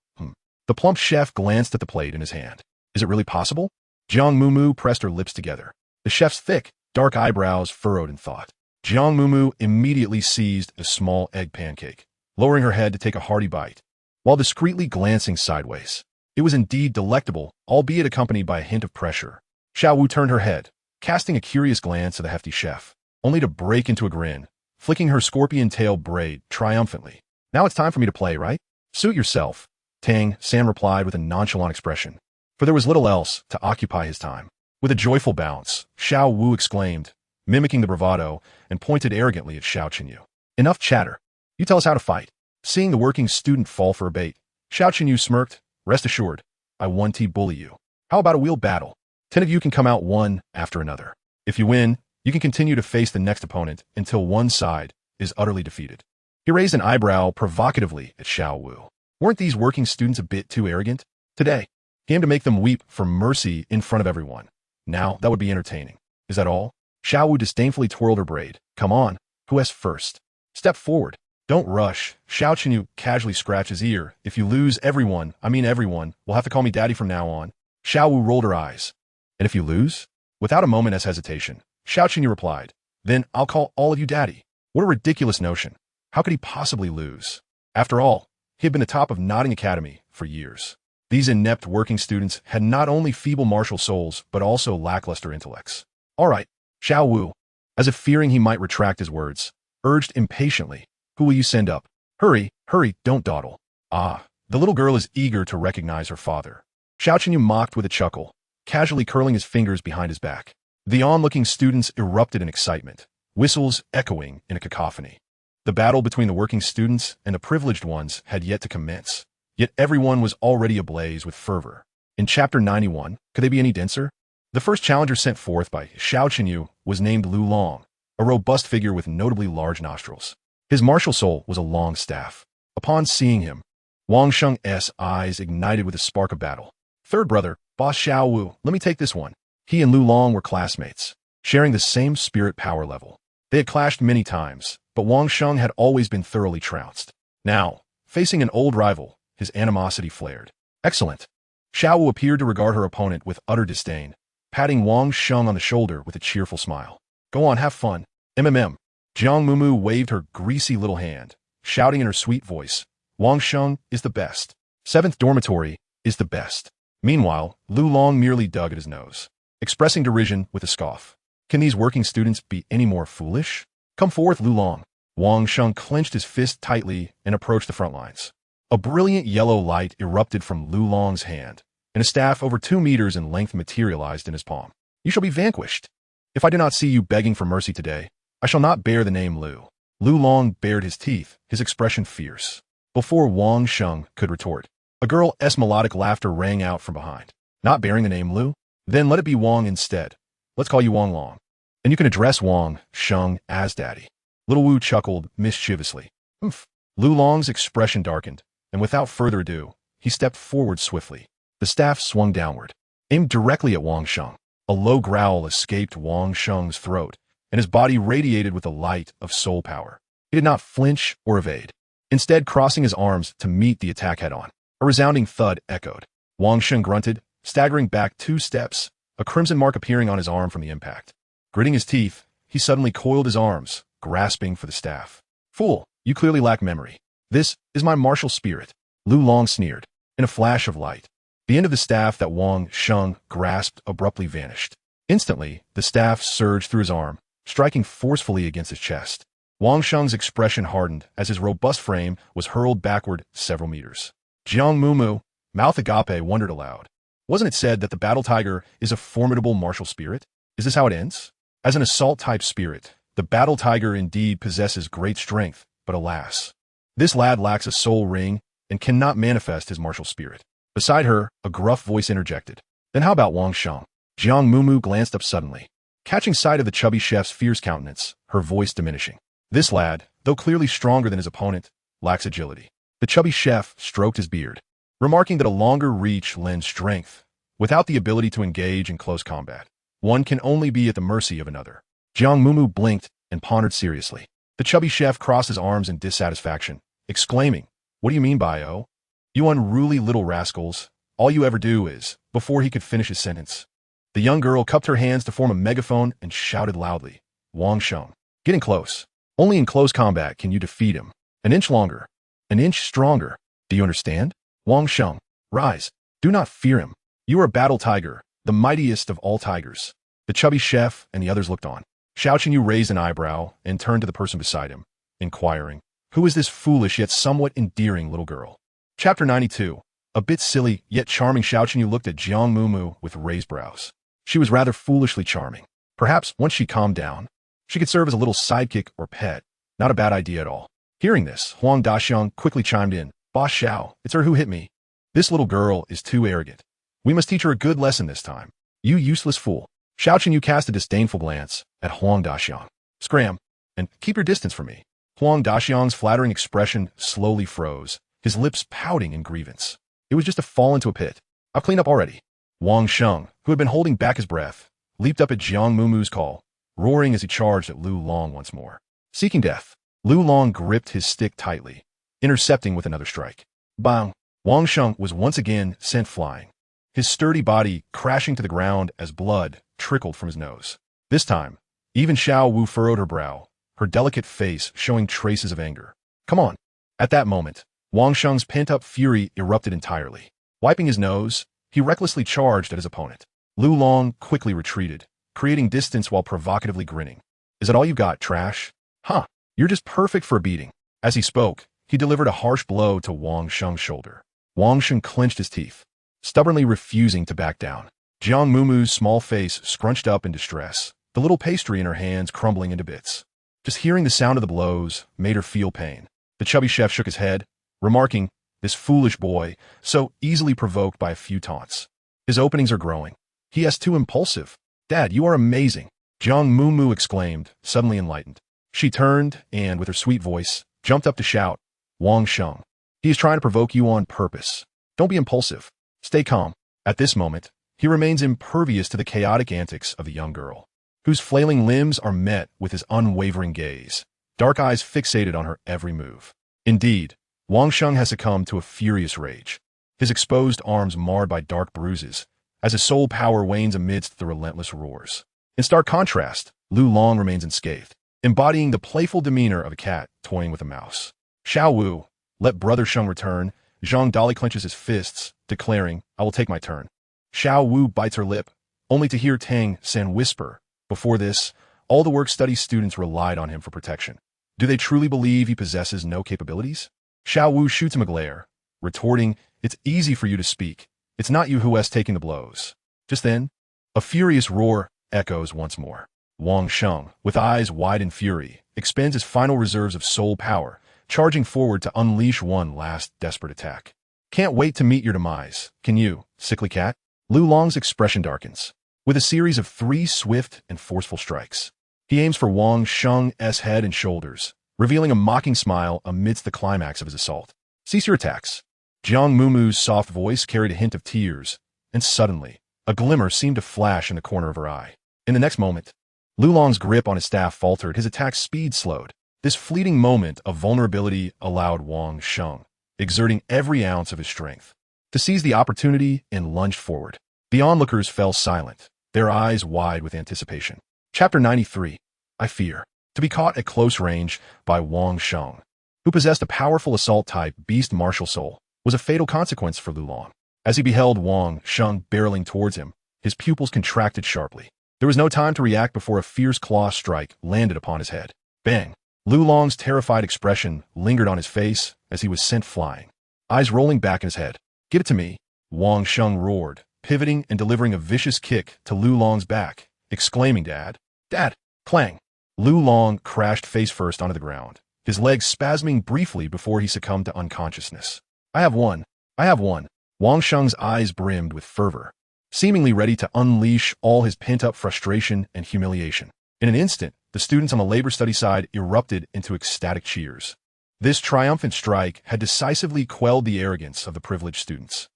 The plump chef glanced at the plate in his hand. Is it really possible? Jiang Mumu pressed her lips together. The chef's thick, dark eyebrows furrowed in thought. Jiang Mumu immediately seized a small egg pancake, lowering her head to take a hearty bite, while discreetly glancing sideways. It was indeed delectable, albeit accompanied by a hint of pressure. Xiao Wu turned her head, casting a curious glance at the hefty chef, only to break into a grin, flicking her scorpion tail braid triumphantly. Now it's time for me to play, right? Suit yourself, Tang San replied with a nonchalant expression, for there was little else to occupy his time. With a joyful bounce, Xiao Wu exclaimed, mimicking the bravado, and pointed arrogantly at Xiao Qinyu. Enough chatter. You tell us how to fight. Seeing the working student fall for a bait, Xiao Qinyu smirked. Rest assured, I 1T bully you. How about a wheeled battle? 10 of you can come out one after another. If you win, you can continue to face the next opponent until one side is utterly defeated. He raised an eyebrow provocatively at Xiao Wu. Weren't these working students a bit too arrogant? Today, he aimed to make them weep for mercy in front of everyone. Now, that would be entertaining. Is that all? Xiao Wu disdainfully twirled her braid. Come on, who has first? Step forward. Don't rush. Xiao Qinyu casually scratched his ear. If you lose, everyone will have to call me daddy from now on. Xiao Wu rolled her eyes. And if you lose? Without a moment's hesitation, Xiao Qinyu replied, then I'll call all of you daddy. What a ridiculous notion. How could he possibly lose? After all, he had been the top of Notting Academy for years. These inept working students had not only feeble martial souls, but also lackluster intellects. All right, Xiao Wu, as if fearing he might retract his words, urged impatiently, who will you send up? Hurry, hurry, don't dawdle. Ah, the little girl is eager to recognize her father. Xiao Qinyu mocked with a chuckle, casually curling his fingers behind his back. The onlooking students erupted in excitement, whistles echoing in a cacophony. The battle between the working students and the privileged ones had yet to commence, yet everyone was already ablaze with fervor. In Chapter 91, could they be any denser? The first challenger sent forth by Xiao Qinyu was named Lu Long, a robust figure with notably large nostrils. His martial soul was a long staff. Upon seeing him, Wang Sheng's eyes ignited with a spark of battle. Third brother, Boss Xiao Wu, let me take this one. He and Lu Long were classmates, sharing the same spirit power level. They had clashed many times, but Wang Sheng had always been thoroughly trounced. Now, facing an old rival, his animosity flared. Excellent. Xiao Wu appeared to regard her opponent with utter disdain, patting Wang Sheng on the shoulder with a cheerful smile. Go on, have fun. MMM. Jiang Mumu waved her greasy little hand, shouting in her sweet voice, Wang Sheng is the best. 7th dormitory is the best. Meanwhile, Lu Long merely dug at his nose, expressing derision with a scoff. Can these working students be any more foolish? Come forth, Lu Long. Wang Sheng clenched his fist tightly and approached the front lines. A brilliant yellow light erupted from Lu Long's hand, and a staff over 2 meters in length materialized in his palm. You shall be vanquished. If I do not see you begging for mercy today, I shall not bear the name Lu. Lu Long bared his teeth, his expression fierce. Before Wang Sheng could retort, a girl's melodic laughter rang out from behind. Not bearing the name Lu? Then let it be Wang instead. Let's call you Wang Long. And you can address Wang Sheng as daddy. Little Wu chuckled mischievously. Humph. Lu Long's expression darkened, and without further ado, he stepped forward swiftly. The staff swung downward, aimed directly at Wang Sheng. A low growl escaped Wang Sheng's throat, and his body radiated with the light of soul power. He did not flinch or evade, instead crossing his arms to meet the attack head-on. A resounding thud echoed. Wang Sheng grunted, staggering back 2 steps, a crimson mark appearing on his arm from the impact. Gritting his teeth, he suddenly coiled his arms, grasping for the staff. Fool, you clearly lack memory. This is my martial spirit. Lu Long sneered. In a flash of light, the end of the staff that Wang Sheng grasped abruptly vanished. Instantly, the staff surged through his arm, striking forcefully against his chest. Wang Sheng's expression hardened as his robust frame was hurled backward several meters. Jiang Mumu, mouth agape, wondered aloud. Wasn't it said that the battle tiger is a formidable martial spirit? Is this how it ends? As an assault-type spirit, the battle tiger indeed possesses great strength, but alas, this lad lacks a soul ring and cannot manifest his martial spirit. Beside her, a gruff voice interjected. Then how about Wang Sheng? Jiang Mumu glanced up suddenly, catching sight of the chubby chef's fierce countenance, her voice diminishing. This lad, though clearly stronger than his opponent, lacks agility. The chubby chef stroked his beard, remarking that a longer reach lends strength. Without the ability to engage in close combat, one can only be at the mercy of another. Jiang Mumu blinked and pondered seriously. The chubby chef crossed his arms in dissatisfaction, exclaiming, What do you mean by, oh? You unruly little rascals, all you ever do is, before he could finish his sentence. The young girl cupped her hands to form a megaphone and shouted loudly, Wang Sheng, getting close. Only in close combat can you defeat him. An inch longer, an inch stronger. Do you understand? Wang Sheng, rise. Do not fear him. You are a battle tiger, the mightiest of all tigers. The chubby chef and the others looked on. Xiao Qinyu raised an eyebrow and turned to the person beside him, inquiring, Who is this foolish yet somewhat endearing little girl? Chapter 92. A bit silly yet charming, Xiao Qinyu looked at Jiang Mumu with raised brows. She was rather foolishly charming. Perhaps, once she calmed down, she could serve as a little sidekick or pet. Not a bad idea at all. Hearing this, Huang Daxiang quickly chimed in. Boss Xiao, it's her who hit me. This little girl is too arrogant. We must teach her a good lesson this time. You useless fool. Xiao Qinyu cast a disdainful glance at Huang Daxiang. Scram, and keep your distance from me. Huang Daxiang's flattering expression slowly froze, his lips pouting in grievance. It was just a fall into a pit. I've cleaned up already. Wang Sheng, who had been holding back his breath, leaped up at Jiang Mumu's call, roaring as he charged at Lu Long once more. Seeking death, Lu Long gripped his stick tightly, intercepting with another strike. Bang! Wang Sheng was once again sent flying, his sturdy body crashing to the ground as blood trickled from his nose. This time, even Xiao Wu furrowed her brow, her delicate face showing traces of anger. Come on! At that moment, Wang Sheng's pent-up fury erupted entirely. Wiping his nose, he recklessly charged at his opponent. Lu Long quickly retreated, creating distance while provocatively grinning. Is that all you got, trash? Huh, you're just perfect for a beating. As he spoke, he delivered a harsh blow to Wang Sheng's shoulder. Wang Sheng clenched his teeth, stubbornly refusing to back down. Jiang Mumu's small face scrunched up in distress, the little pastry in her hands crumbling into bits. Just hearing the sound of the blows made her feel pain. The chubby chef shook his head, remarking, this foolish boy, so easily provoked by a few taunts. His openings are growing. He is too impulsive. Dad, you are amazing, Jiang Mumu exclaimed, suddenly enlightened. She turned and, with her sweet voice, jumped up to shout, Wang Sheng, he is trying to provoke you on purpose. Don't be impulsive. Stay calm. At this moment, he remains impervious to the chaotic antics of the young girl, whose flailing limbs are met with his unwavering gaze, dark eyes fixated on her every move. Indeed, Wang Sheng has succumbed to a furious rage, his exposed arms marred by dark bruises, as his soul power wanes amidst the relentless roars. In stark contrast, Lu Long remains unscathed, embodying the playful demeanor of a cat toying with a mouse. Xiao Wu, let Brother Sheng return. Zhang Dali clenches his fists, declaring, I will take my turn. Xiao Wu bites her lip, only to hear Tang San whisper, before this, all the work-study students relied on him for protection. Do they truly believe he possesses no capabilities? Xiao Wu shoots him a glare, retorting, it's easy for you to speak. It's not you who has taken the blows. Just then, a furious roar echoes once more. Wang Sheng, with eyes wide in fury, expends his final reserves of soul power, charging forward to unleash one last desperate attack. Can't wait to meet your demise, can you, sickly cat? Lu Long's expression darkens. With a series of 3 swift and forceful strikes, he aims for Wang Sheng's head and shoulders, revealing a mocking smile amidst the climax of his assault. Cease your attacks. Jiang Mumu's soft voice carried a hint of tears, and suddenly, a glimmer seemed to flash in the corner of her eye. In the next moment, Lu Long's grip on his staff faltered, his attack's speed slowed. This fleeting moment of vulnerability allowed Wang Sheng, exerting every ounce of his strength, to seize the opportunity and lunged forward. The onlookers fell silent, their eyes wide with anticipation. Chapter 93. I Fear. To be caught at close range by Wang Sheng, who possessed a powerful assault-type beast martial soul, was a fatal consequence for Lu Long. As he beheld Wang Sheng barreling towards him, his pupils contracted sharply. There was no time to react before a fierce claw strike landed upon his head. Bang! Lu Long's terrified expression lingered on his face as he was sent flying, eyes rolling back in his head. Give it to me, Wang Sheng roared, pivoting and delivering a vicious kick to Lu Long's back, exclaiming, Dad! Dad! Clang! Lu Long crashed face first onto the ground, his legs spasming briefly before he succumbed to unconsciousness. I have won! I have won! Wang Sheng's eyes brimmed with fervor, seemingly ready to unleash all his pent-up frustration and humiliation. In an instant, the students on the labor study side erupted into ecstatic cheers. This triumphant strike had decisively quelled the arrogance of the privileged students.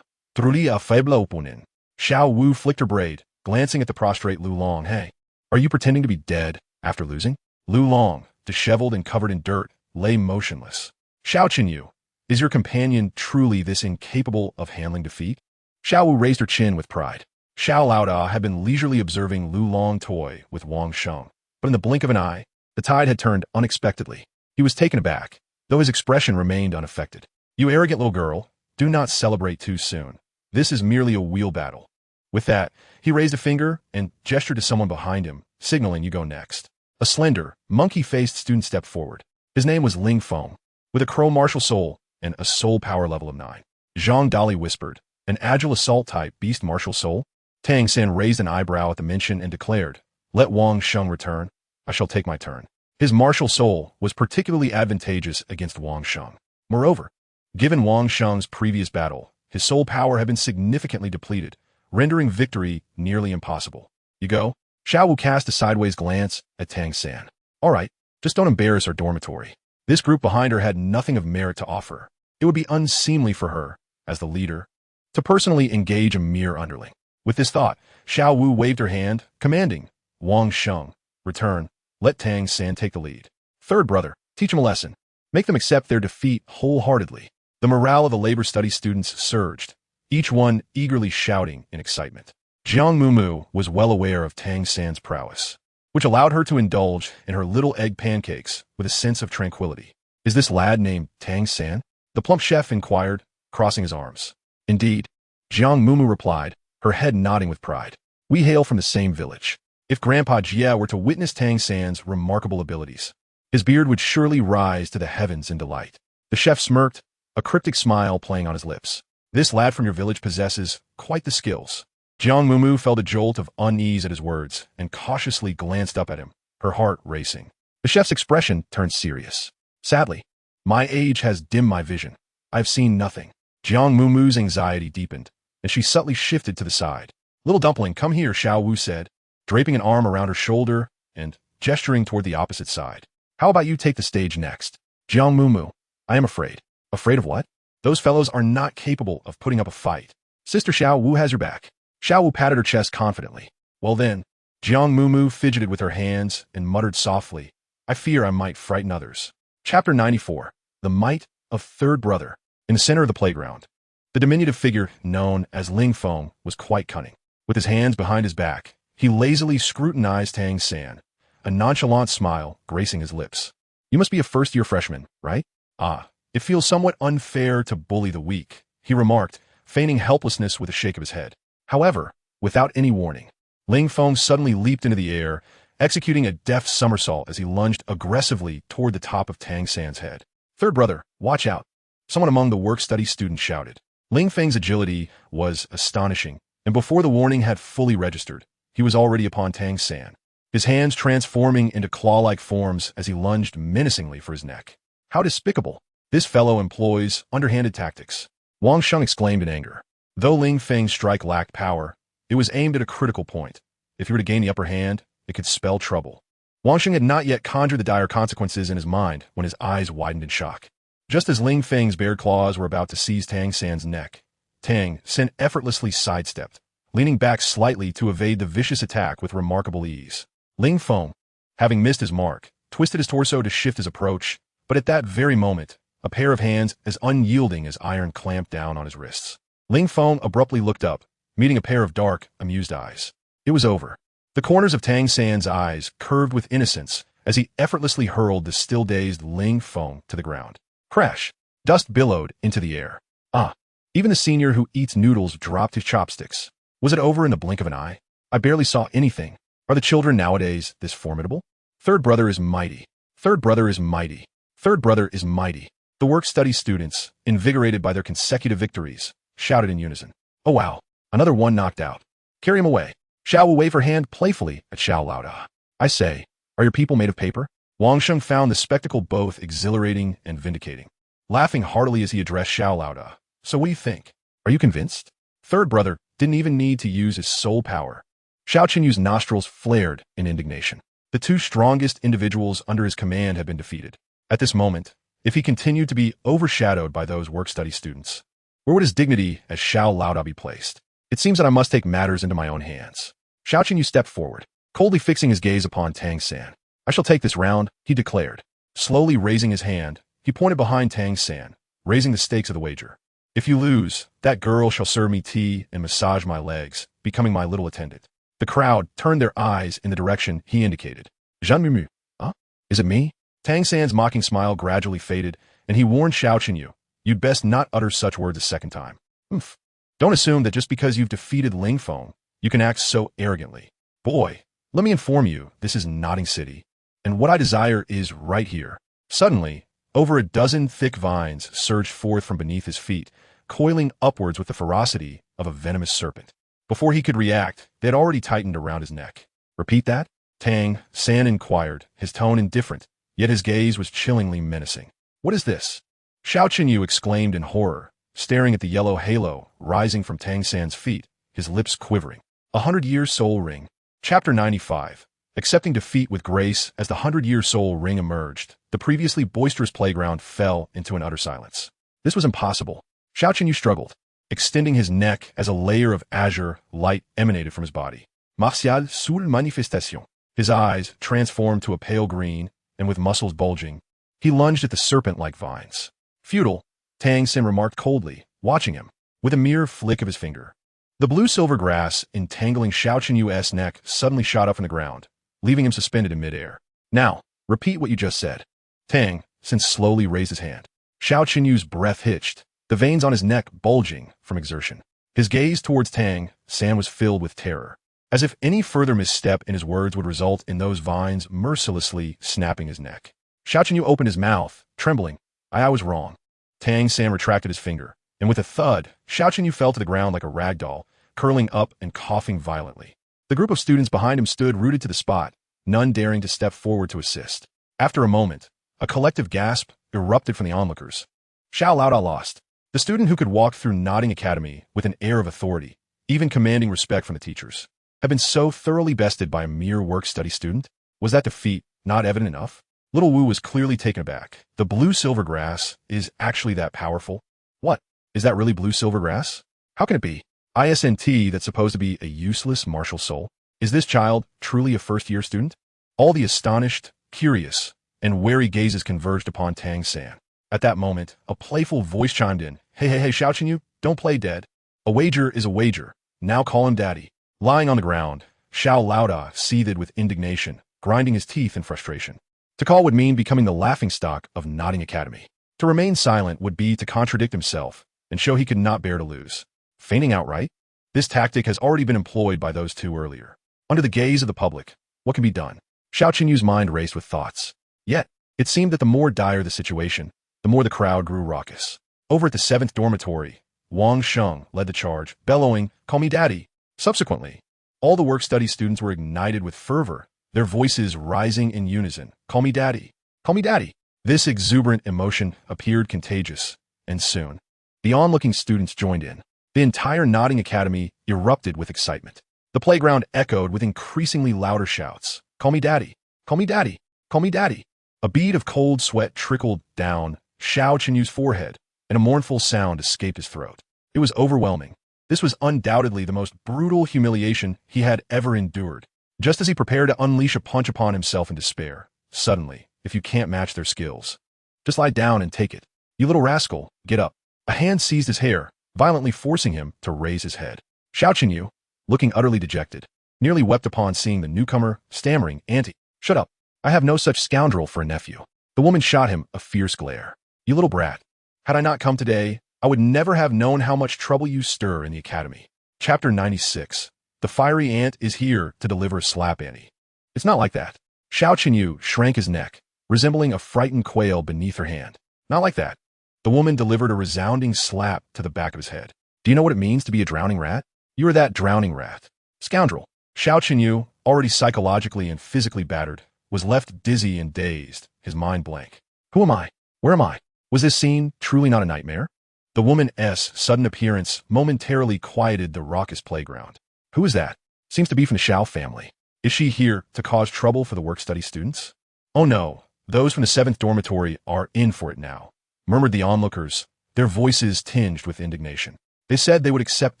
Truly affable opponent. Xiao Wu flicked her braid, glancing at the prostrate Lu Long. Hey, are you pretending to be dead after losing? Lu Long, disheveled and covered in dirt, lay motionless. Xiao Qinyu, is your companion truly this incapable of handling defeat? Xiao Wu raised her chin with pride. Xiao Laoda had been leisurely observing Lu Long toy with Wang Sheng, but in the blink of an eye, the tide had turned unexpectedly. He was taken aback, though his expression remained unaffected. You arrogant little girl, do not celebrate too soon. This is merely a wheel battle. With that, he raised a finger and gestured to someone behind him, signaling you go next. A slender, monkey-faced student stepped forward. His name was Ling Feng, with a crow martial soul and a soul power level of 9. Zhang Dali whispered, an agile assault-type beast martial soul? Tang San raised an eyebrow at the mention and declared, let Wang Sheng return. I shall take my turn. His martial soul was particularly advantageous against Wang Sheng. Moreover, given Wang Sheng's previous battle, his soul power had been significantly depleted, rendering victory nearly impossible. You go? Xiao Wu cast a sideways glance at Tang San. All right, just don't embarrass our dormitory. This group behind her had nothing of merit to offer. It would be unseemly for her, as the leader, to personally engage a mere underling. With this thought, Xiao Wu waved her hand, commanding, Wang Sheng, return, let Tang San take the lead. Third brother, teach them a lesson. Make them accept their defeat wholeheartedly. The morale of the labor study students surged, each one eagerly shouting in excitement. Jiang Mumu was well aware of Tang San's prowess, which allowed her to indulge in her little egg pancakes with a sense of tranquility. Is this lad named Tang San? The plump chef inquired, crossing his arms. Indeed, Jiang Mumu replied, her head nodding with pride. We hail from the same village. If Grandpa Jia were to witness Tang San's remarkable abilities, his beard would surely rise to the heavens in delight. The chef smirked, a cryptic smile playing on his lips. This lad from your village possesses quite the skills. Jiang Mumu felt a jolt of unease at his words and cautiously glanced up at him, her heart racing. The chef's expression turned serious. Sadly, my age has dimmed my vision. I've seen nothing. Jiang Mumu's anxiety deepened, and she subtly shifted to the side. Little dumpling, come here, Xiao Wu said, draping an arm around her shoulder and gesturing toward the opposite side. How about you take the stage next? Jiang Mumu, I am afraid. Afraid of what? Those fellows are not capable of putting up a fight. Sister Xiao Wu has your back. Xiao Wu patted her chest confidently. Well then, Jiang Mumu fidgeted with her hands and muttered softly, I fear I might frighten others. Chapter 94. The Might of Third Brother. In the center of the playground, the diminutive figure known as Ling Feng was quite cunning. With his hands behind his back, he lazily scrutinized Tang San, a nonchalant smile gracing his lips. You must be a first-year freshman, right? Ah, it feels somewhat unfair to bully the weak, he remarked, feigning helplessness with a shake of his head. However, without any warning, Ling Feng suddenly leaped into the air, executing a deft somersault as he lunged aggressively toward the top of Tang San's head. Third brother, watch out, someone among the work-study students shouted. Ling Feng's agility was astonishing, and before the warning had fully registered, he was already upon Tang San, his hands transforming into claw-like forms as he lunged menacingly for his neck. How despicable! This fellow employs underhanded tactics. Wang Sheng exclaimed in anger. Though Ling Feng's strike lacked power, it was aimed at a critical point. If he were to gain the upper hand, it could spell trouble. Wang Sheng had not yet conjured the dire consequences in his mind when his eyes widened in shock. Just as Ling Feng's bared claws were about to seize Tang San's neck, Tang San effortlessly sidestepped, leaning back slightly to evade the vicious attack with remarkable ease. Ling Feng, having missed his mark, twisted his torso to shift his approach, but at that very moment, a pair of hands as unyielding as iron clamped down on his wrists. Ling Feng abruptly looked up, meeting a pair of dark, amused eyes. It was over. The corners of Tang San's eyes curved with innocence as he effortlessly hurled the still-dazed Ling Feng to the ground. Crash! Dust billowed into the air. Ah! Even the senior who eats noodles dropped his chopsticks. Was it over in the blink of an eye? I barely saw anything. Are the children nowadays this formidable? Third brother is mighty. Third brother is mighty. Third brother is mighty. The work-study students, invigorated by their consecutive victories, shouted in unison. Oh wow! Another one knocked out. Carry him away. Xiao will wave her hand playfully at Xiao Laoda. I say, are your people made of paper? Wang Sheng found the spectacle both exhilarating and vindicating. Laughing heartily as he addressed Xiao Laoda. So what do you think? Are you convinced? Third brother didn't even need to use his soul power. Xiao Qinyu's nostrils flared in indignation. The two strongest individuals under his command had been defeated. At this moment, if he continued to be overshadowed by those work-study students, where would his dignity as Xiao Laoda be placed? It seems that I must take matters into my own hands. Xiao Qinyu stepped forward, coldly fixing his gaze upon Tang San. I shall take this round, he declared. Slowly raising his hand, he pointed behind Tang San, raising the stakes of the wager. If you lose, that girl shall serve me tea and massage my legs, becoming my little attendant. The crowd turned their eyes in the direction he indicated. Xuan Mumu, huh? Is it me? Tang San's mocking smile gradually faded, and he warned Xiao Qinyu, you'd best not utter such words a second time. Oomph. Don't assume that just because you've defeated Ling Feng, you can act so arrogantly. Boy, let me inform you, this is Notting City, and what I desire is right here. Suddenly, over a dozen thick vines surged forth from beneath his feet, coiling upwards with the ferocity of a venomous serpent. Before he could react, they had already tightened around his neck. Repeat that? Tang San inquired, his tone indifferent, yet his gaze was chillingly menacing. What is this? Xiao Qinyu exclaimed in horror, staring at the yellow halo rising from Tang San's feet, his lips quivering. 100-year soul ring. Chapter 95. Accepting defeat with grace. As the 100-year soul ring emerged, the previously boisterous playground fell into an utter silence. This was impossible. Xiao Qinyu struggled, extending his neck as a layer of azure light emanated from his body. Martial sous manifestation. His eyes transformed to a pale green, and with muscles bulging, he lunged at the serpent like vines. Futile, Tang Xin remarked coldly, watching him, with a mere flick of his finger. The blue-silver grass entangling Xiao Qinyu's neck suddenly shot up from the ground, leaving him suspended in midair. Now, repeat what you just said. Tang Xin slowly raised his hand. Xiao Qinyu's breath hitched, the veins on his neck bulging from exertion. His gaze towards Tang San was filled with terror, as if any further misstep in his words would result in those vines mercilessly snapping his neck. Xiao Qinyu opened his mouth, trembling. I was wrong. Tang San retracted his finger, and with a thud, Xiao Qinyu fell to the ground like a rag doll, curling up and coughing violently. The group of students behind him stood rooted to the spot, none daring to step forward to assist. After a moment, a collective gasp erupted from the onlookers. Xiao Laoda lost. The student who could walk through Nodding Academy with an air of authority, even commanding respect from the teachers, had been so thoroughly bested by a mere work-study student? Was that defeat not evident enough? Little Wu was clearly taken aback. The blue-silver grass is actually that powerful? What? Is that really blue-silver grass? How can it be? ISNT that's supposed to be a useless martial soul? Is this child truly a first-year student? All the astonished, curious, and wary gazes converged upon Tang San. At that moment, a playful voice chimed in. Hey, Xiao Qinyu, don't play dead. A wager is a wager. Now call him daddy. Lying on the ground, Xiao Laoda seethed with indignation, grinding his teeth in frustration. To call would mean becoming the laughingstock of Nodding Academy. To remain silent would be to contradict himself and show he could not bear to lose. Feigning outright? This tactic has already been employed by those two earlier. Under the gaze of the public, what can be done? Xiao Qinyu's mind raced with thoughts. Yet, it seemed that the more dire the situation, the more the crowd grew raucous. Over at the 7th dormitory, Wang Sheng led the charge, bellowing, "Call me daddy." Subsequently, all the work-study students were ignited with fervor, their voices rising in unison. Call me daddy. Call me daddy. This exuberant emotion appeared contagious, and soon, the onlooking students joined in. The entire Nodding Academy erupted with excitement. The playground echoed with increasingly louder shouts. Call me daddy. Call me daddy. Call me daddy. A bead of cold sweat trickled down Xiao Qinyu's forehead, and a mournful sound escaped his throat. It was overwhelming. This was undoubtedly the most brutal humiliation he had ever endured. Just as he prepared to unleash a punch upon himself in despair, suddenly, if you can't match their skills, just lie down and take it. You little rascal, get up. A hand seized his hair, violently forcing him to raise his head. Xiao Qinyu, looking utterly dejected, nearly wept upon seeing the newcomer, stammering, Auntie, shut up. I have no such scoundrel for a nephew. The woman shot him a fierce glare. You little brat. Had I not come today, I would never have known how much trouble you stir in the academy. Chapter 96. The fiery ant is here to deliver a slap, Annie. It's not like that. Xiao Qinyu shrank his neck, resembling a frightened quail beneath her hand. Not like that. The woman delivered a resounding slap to the back of his head. Do you know what it means to be a drowning rat? You are that drowning rat. Scoundrel. Xiao Qinyu, already psychologically and physically battered, was left dizzy and dazed, his mind blank. Who am I? Where am I? Was this scene truly not a nightmare? The woman's sudden appearance momentarily quieted the raucous playground. Who is that? Seems to be from the Xiao family. Is she here to cause trouble for the work-study students? Oh no, those from the 7th dormitory are in for it now, murmured the onlookers, their voices tinged with indignation. They said they would accept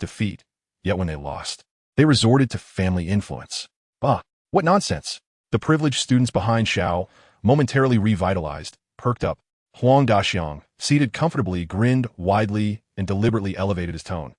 defeat, yet when they lost, they resorted to family influence. Bah, what nonsense! The privileged students behind Xiao, momentarily revitalized, perked up. Huang Daxiang, seated comfortably, grinned widely and deliberately elevated his tone.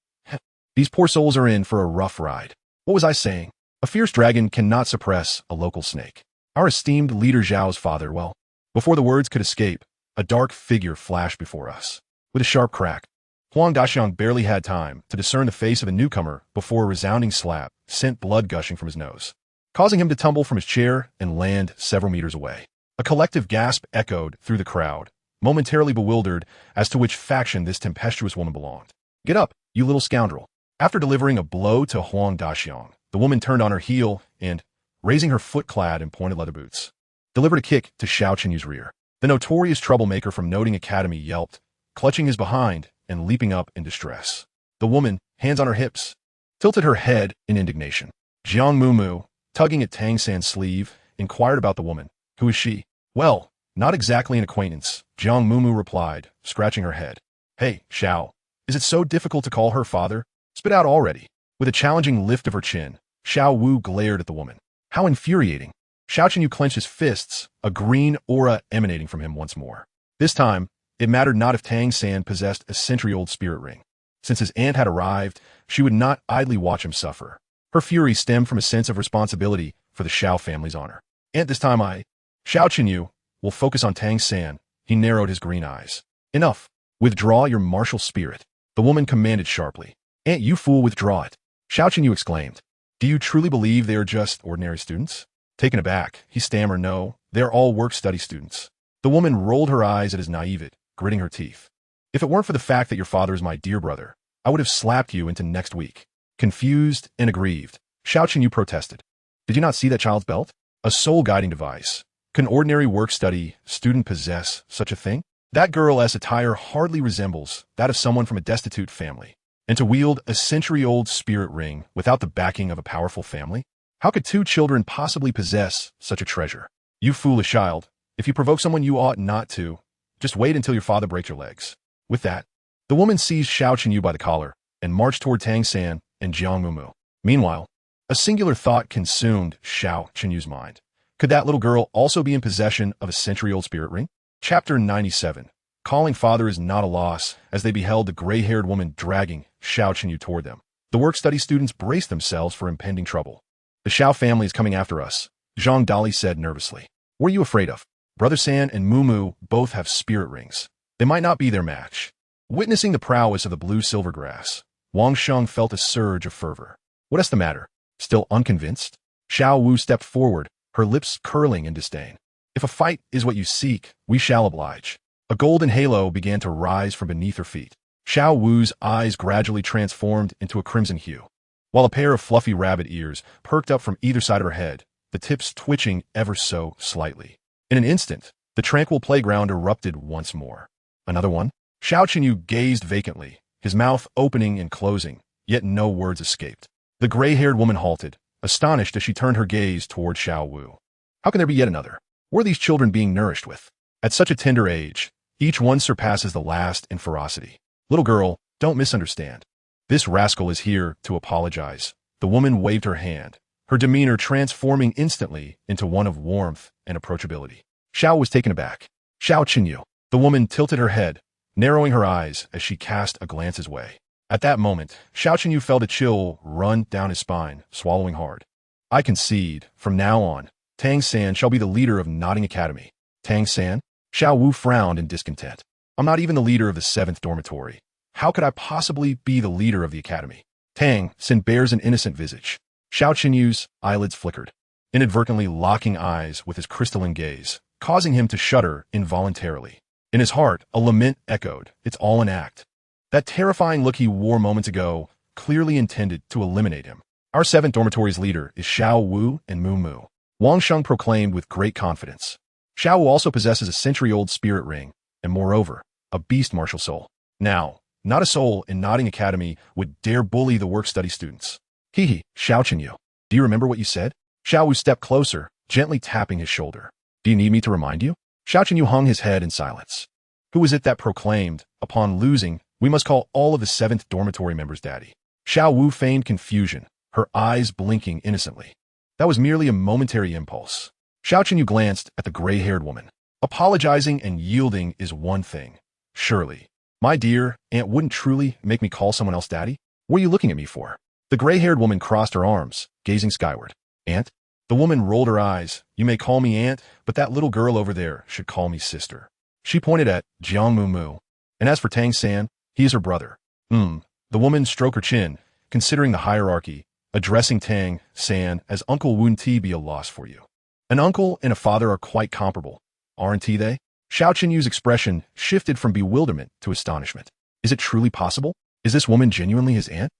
These poor souls are in for a rough ride. What was I saying? A fierce dragon cannot suppress a local snake. Our esteemed leader Zhao's father, well, before the words could escape, a dark figure flashed before us. With a sharp crack, Huang Daxiang barely had time to discern the face of the newcomer before a resounding slap sent blood gushing from his nose, causing him to tumble from his chair and land several meters away. A collective gasp echoed through the crowd, momentarily bewildered as to which faction this tempestuous woman belonged. Get up, you little scoundrel. After delivering a blow to Huang Daxiang, the woman turned on her heel and, raising her foot-clad and pointed leather boots, delivered a kick to Xiao Qinyu's rear. The notorious troublemaker from Nodding Academy yelped, clutching his behind and leaping up in distress. The woman, hands on her hips, tilted her head in indignation. Jiang Mumu, tugging at Tang San's sleeve, inquired about the woman. Who is she? Well, not exactly an acquaintance, Jiang Mumu replied, scratching her head. Hey, Xiao, is it so difficult to call her father? Spit out already. With a challenging lift of her chin, Xiao Wu glared at the woman. How infuriating. Xiao Chenyu clenched his fists, a green aura emanating from him once more. This time, it mattered not if Tang San possessed a century-old spirit ring. Since his aunt had arrived, she would not idly watch him suffer. Her fury stemmed from a sense of responsibility for the Xiao family's honor. Aunt, this time Xiao Chenyu, will focus on Tang San. He narrowed his green eyes. Enough. Withdraw your martial spirit, the woman commanded sharply. Aunt, you fool, withdraw it. Xiao Chenyu exclaimed. Do you truly believe they are just ordinary students? Taken aback, he stammered, no, they are all work-study students. The woman rolled her eyes at his naivete, gritting her teeth. If it weren't for the fact that your father is my dear brother, I would have slapped you into next week. Confused and aggrieved, Xiao Chenyu protested. Did you not see that child's belt? A soul-guiding device. Can ordinary work-study student possess such a thing? That girl's attire hardly resembles that of someone from a destitute family. And to wield a century-old spirit ring without the backing of a powerful family? How could two children possibly possess such a treasure? You foolish child, if you provoke someone you ought not to, just wait until your father breaks your legs. With that, the woman seized Xiao Chenyu by the collar and marched toward Tang San and Jiang Mumu. Meanwhile, a singular thought consumed Xiao Chenyu's mind. Could that little girl also be in possession of a century-old spirit ring? Chapter 97. Calling father is not a loss, as they beheld the gray-haired woman dragging Xiao Chenyu toward them. The work-study students braced themselves for impending trouble. The Xiao family is coming after us, Zhang Dali said nervously. What are you afraid of? Brother San and Mumu both have spirit rings. They might not be their match. Witnessing the prowess of the blue-silver grass, Wang Sheng felt a surge of fervor. What's the matter? Still unconvinced? Xiao Wu stepped forward, her lips curling in disdain. If a fight is what you seek, we shall oblige. A golden halo began to rise from beneath her feet. Xiao Wu's eyes gradually transformed into a crimson hue, while a pair of fluffy rabbit ears perked up from either side of her head, the tips twitching ever so slightly. In an instant, the tranquil playground erupted once more. Another one? Xiao Chenyu gazed vacantly, his mouth opening and closing, yet no words escaped. The gray-haired woman halted, astonished as she turned her gaze toward Xiao Wu. How can there be yet another? What are these children being nourished with? At such a tender age, each one surpasses the last in ferocity. Little girl, don't misunderstand. This rascal is here to apologize. The woman waved her hand, her demeanor transforming instantly into one of warmth and approachability. Xiao was taken aback. Xiao Chenyu. The woman tilted her head, narrowing her eyes as she cast a glance his way. At that moment, Xiao Chenyu felt a chill run down his spine, swallowing hard. I concede, from now on, Tang San shall be the leader of Nodding Academy. Tang San? Xiao Wu frowned in discontent. I'm not even the leader of the 7th dormitory. How could I possibly be the leader of the academy? Tang San bears an innocent visage. Xiao Chenyu's eyelids flickered, inadvertently locking eyes with his crystalline gaze, causing him to shudder involuntarily. In his heart, a lament echoed. It's all an act. That terrifying look he wore moments ago clearly intended to eliminate him. Our 7th dormitory's leader is Xiao Wu and Mumu, Wang Sheng proclaimed with great confidence. Xiao Wu also possesses a century-old spirit ring, and moreover, a beast martial soul. Now, not a soul in Nodding Academy would dare bully the work-study students. Xiao Chenyu, do you remember what you said? Xiao Wu stepped closer, gently tapping his shoulder. Do you need me to remind you? Xiao Chenyu hung his head in silence. Who was it that proclaimed, upon losing, we must call all of the 7th dormitory members daddy? Xiao Wu feigned confusion, her eyes blinking innocently. That was merely a momentary impulse. Xiao Chenyu glanced at the gray-haired woman. Apologizing and yielding is one thing. Surely. My dear, Aunt wouldn't truly make me call someone else daddy? What are you looking at me for? The gray-haired woman crossed her arms, gazing skyward. Aunt? The woman rolled her eyes. You may call me Aunt, but that little girl over there should call me sister. She pointed at Jiang Mumu. And as for Tang San, he is her brother. The woman stroked her chin, considering the hierarchy, addressing Tang San as Uncle wouldn't he be a loss for you? An uncle and a father are quite comparable, aren't they? Xiao Chenyu's expression shifted from bewilderment to astonishment. Is it truly possible? Is this woman genuinely his aunt?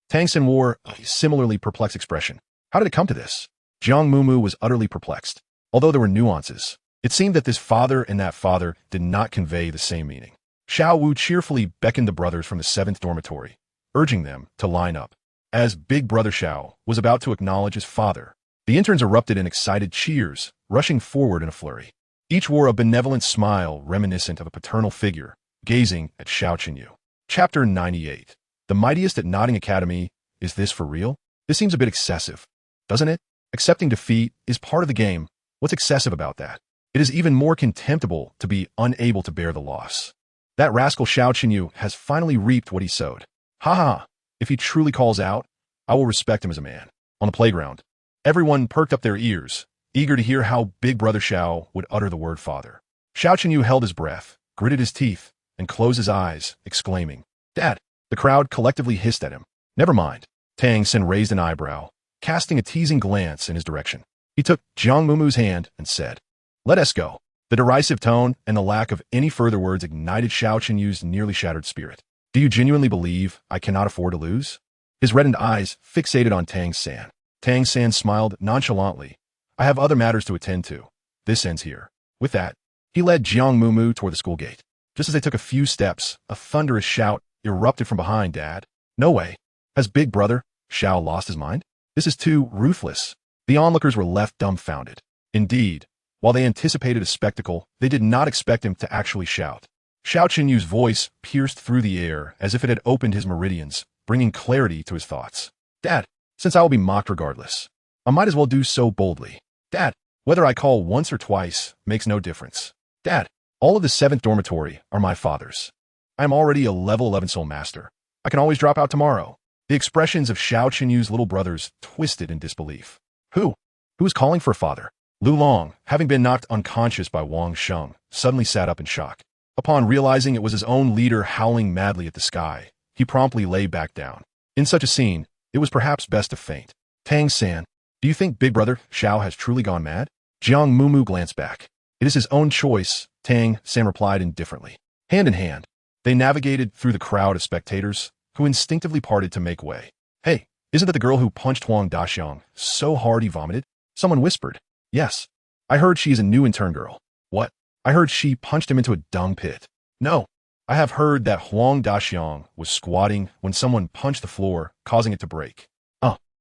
Tang San wore a similarly perplexed expression. How did it come to this? Jiang Mumu was utterly perplexed. Although there were nuances, it seemed that this father and that father did not convey the same meaning. Xiao Wu cheerfully beckoned the brothers from the 7th dormitory, urging them to line up. As Big Brother Xiao was about to acknowledge his father, the interns erupted in excited cheers, rushing forward in a flurry. Each wore a benevolent smile reminiscent of a paternal figure, gazing at Xiao Qinyu. Chapter 98. The mightiest at Nodding Academy. Is this for real? This seems a bit excessive, doesn't it? Accepting defeat is part of the game. What's excessive about that? It is even more contemptible to be unable to bear the loss. That rascal Xiao Qinyu has finally reaped what he sowed. Ha ha! If he truly calls out, I will respect him as a man. On the playground, everyone perked up their ears, eager to hear how Big Brother Xiao would utter the word father. Xiao Qinyu held his breath, gritted his teeth, and closed his eyes, exclaiming, Dad! The crowd collectively hissed at him. Never mind. Tang Xin raised an eyebrow, casting a teasing glance in his direction. He took Jiang Mumu's hand and said, Let us go. The derisive tone and the lack of any further words ignited Xiao Qinyu's nearly shattered spirit. Do you genuinely believe I cannot afford to lose? His reddened eyes fixated on Tang San. Tang San smiled nonchalantly. I have other matters to attend to. This ends here. With that, he led Jiang Mumu toward the school gate. Just as they took a few steps, a thunderous shout erupted from behind. Dad. No way. Has Big Brother Xiao lost his mind? This is too ruthless. The onlookers were left dumbfounded. Indeed, while they anticipated a spectacle, they did not expect him to actually shout. Xiao Qinyu's voice pierced through the air as if it had opened his meridians, bringing clarity to his thoughts. Dad, since I will be mocked regardless, I might as well do so boldly. Dad, whether I call once or twice makes no difference. Dad, all of the 7th dormitory are my father's. I am already a level 11 soul master. I can always drop out tomorrow. The expressions of Xiao Qinyu's little brothers twisted in disbelief. Who? Who is calling for a father? Lu Long, having been knocked unconscious by Wang Sheng, suddenly sat up in shock. Upon realizing it was his own leader howling madly at the sky, he promptly lay back down. In such a scene, it was perhaps best to faint. Tang San, do you think Big Brother Xiao has truly gone mad? Jiang Mumu glanced back. It is his own choice, Tang San replied indifferently. Hand in hand, they navigated through the crowd of spectators, who instinctively parted to make way. Hey, isn't that the girl who punched Huang Daxiang so hard he vomited? Someone whispered. Yes. I heard she is a new intern girl. What? I heard she punched him into a dung pit. No. I have heard that Huang Daxiang was squatting when someone punched the floor, causing it to break.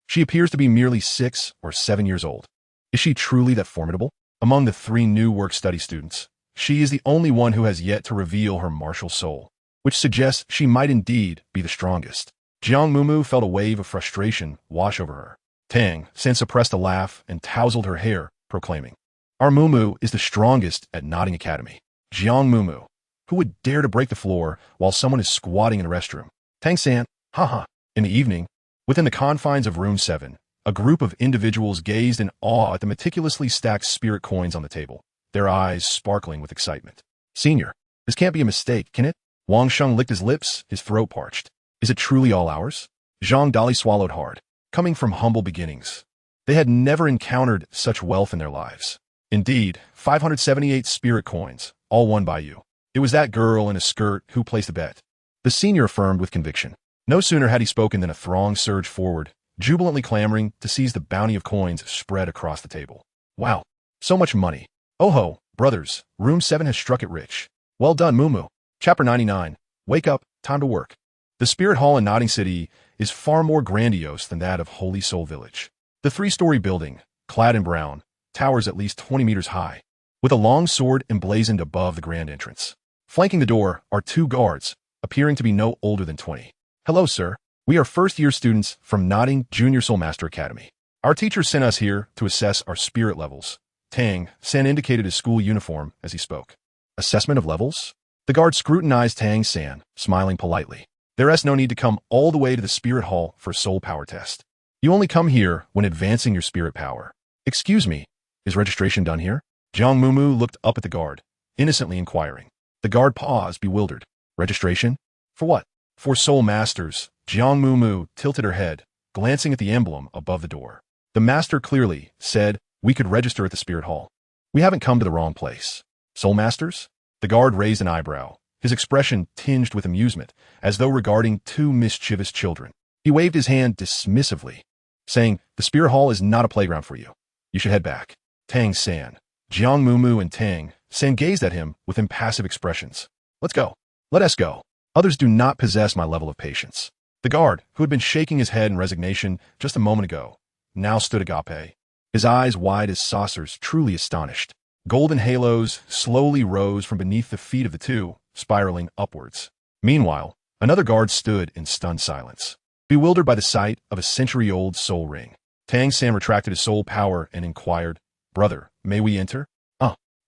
She appears to be merely 6 or 7 years old. Is she truly that formidable? Among the 3 new work-study students, she is the only one who has yet to reveal her martial soul, which suggests she might indeed be the strongest. Jiang Mumu felt a wave of frustration wash over her. Tang San suppressed a laugh and tousled her hair, proclaiming, Our Mumu is the strongest at Nodding Academy. Jiang Mumu, who would dare to break the floor while someone is squatting in the restroom? Tang San, haha. In the evening, within the confines of Room 7, a group of individuals gazed in awe at the meticulously stacked spirit coins on the table, their eyes sparkling with excitement. Senior, this can't be a mistake, can it? Wang Sheng licked his lips, his throat parched. Is it truly all ours? Zhang Dali swallowed hard. Coming from humble beginnings, they had never encountered such wealth in their lives. Indeed, 578 spirit coins, all won by you. It was that girl in a skirt who placed the bet. The senior affirmed with conviction. No sooner had he spoken than a throng surged forward, jubilantly clamoring to seize the bounty of coins spread across the table. Wow, so much money. Oh ho, brothers, Room 7 has struck it rich. Well done, Mumu. Chapter 99. Wake up, time to work. The Spirit Hall in Nodding City is far more grandiose than that of Holy Soul Village. The 3-story building, clad in brown, towers at least 20 meters high, with a long sword emblazoned above the grand entrance. Flanking the door are 2 guards, appearing to be no older than 20. Hello, sir. We are first-year students from Nodding Junior Soul Master Academy. Our teacher sent us here to assess our spirit levels. Tang San indicated his school uniform as he spoke. Assessment of levels? The guard scrutinized Tang San, smiling politely. There is no need to come all the way to the Spirit Hall for soul power test. You only come here when advancing your spirit power. Excuse me, is registration done here? Jiang Mumu looked up at the guard, innocently inquiring. The guard paused, bewildered. Registration? For what? For soul masters. Jiang Mumu tilted her head, glancing at the emblem above the door. The master clearly said, we could register at the Spirit Hall. We haven't come to the wrong place. Soul masters? The guard raised an eyebrow, his expression tinged with amusement, as though regarding 2 mischievous children. He waved his hand dismissively, saying, the Spirit Hall is not a playground for you. You should head back. Tang San. Jiang Mumu and Tang San gazed at him with impassive expressions. Let's go. Let us go. Others do not possess my level of patience. The guard, who had been shaking his head in resignation just a moment ago, now stood agape, his eyes wide as saucers, truly astonished. Golden halos slowly rose from beneath the feet of the two, spiraling upwards. Meanwhile, another guard stood in stunned silence, bewildered by the sight of a century-old soul ring. Tang San retracted his soul power and inquired, "Brother, may we enter?"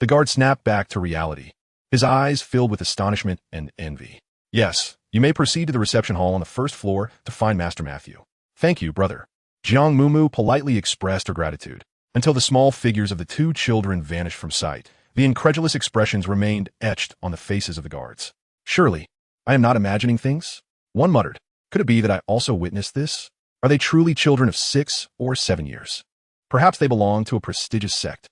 The guard snapped back to reality, his eyes filled with astonishment and envy. "Yes, you may proceed to the reception hall on the first floor to find Master Matthew." "Thank you, brother." Jiang Mumu politely expressed her gratitude. Until the small figures of the two children vanished from sight, the incredulous expressions remained etched on the faces of the guards. "Surely, I am not imagining things?" One muttered. "Could it be that I also witnessed this? Are they truly children of 6 or 7 years? Perhaps they belong to a prestigious sect.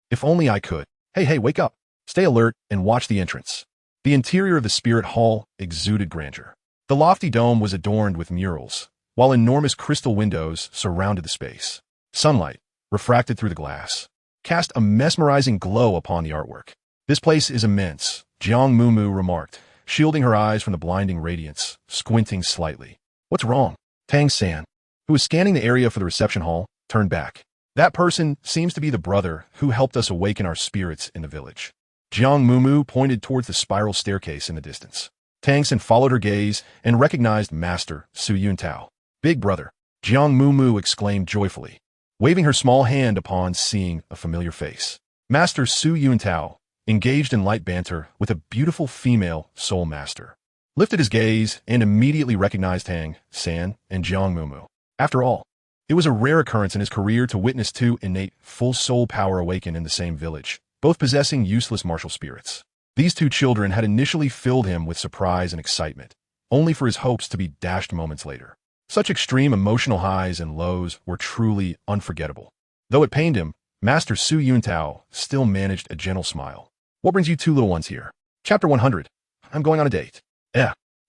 If only I could. Hey, wake up. Stay alert and watch the entrance." The interior of the spirit hall exuded grandeur. The lofty dome was adorned with murals, while enormous crystal windows surrounded the space. Sunlight, refracted through the glass, cast a mesmerizing glow upon the artwork. "This place is immense," Jiang Mumu remarked, shielding her eyes from the blinding radiance, squinting slightly. "What's wrong?" Tang San, who was scanning the area for the reception hall, turned back. "That person seems to be the brother who helped us awaken our spirits in the village." Jiang Mumu pointed towards the spiral staircase in the distance. Tang San followed her gaze and recognized Master Su Yuntao. "Big brother," Jiang Mumu exclaimed joyfully, waving her small hand upon seeing a familiar face. Master Su Yuntao, engaged in light banter with a beautiful female soul master, lifted his gaze and immediately recognized Tang San and Jiang Mumu. After all, it was a rare occurrence in his career to witness two innate, full soul power awaken in the same village, both possessing useless martial spirits. These two children had initially filled him with surprise and excitement, only for his hopes to be dashed moments later. Such extreme emotional highs and lows were truly unforgettable. Though it pained him, Master Su Yuntao still managed a gentle smile. "What brings you two little ones here?" Chapter 100. "I'm going on a date."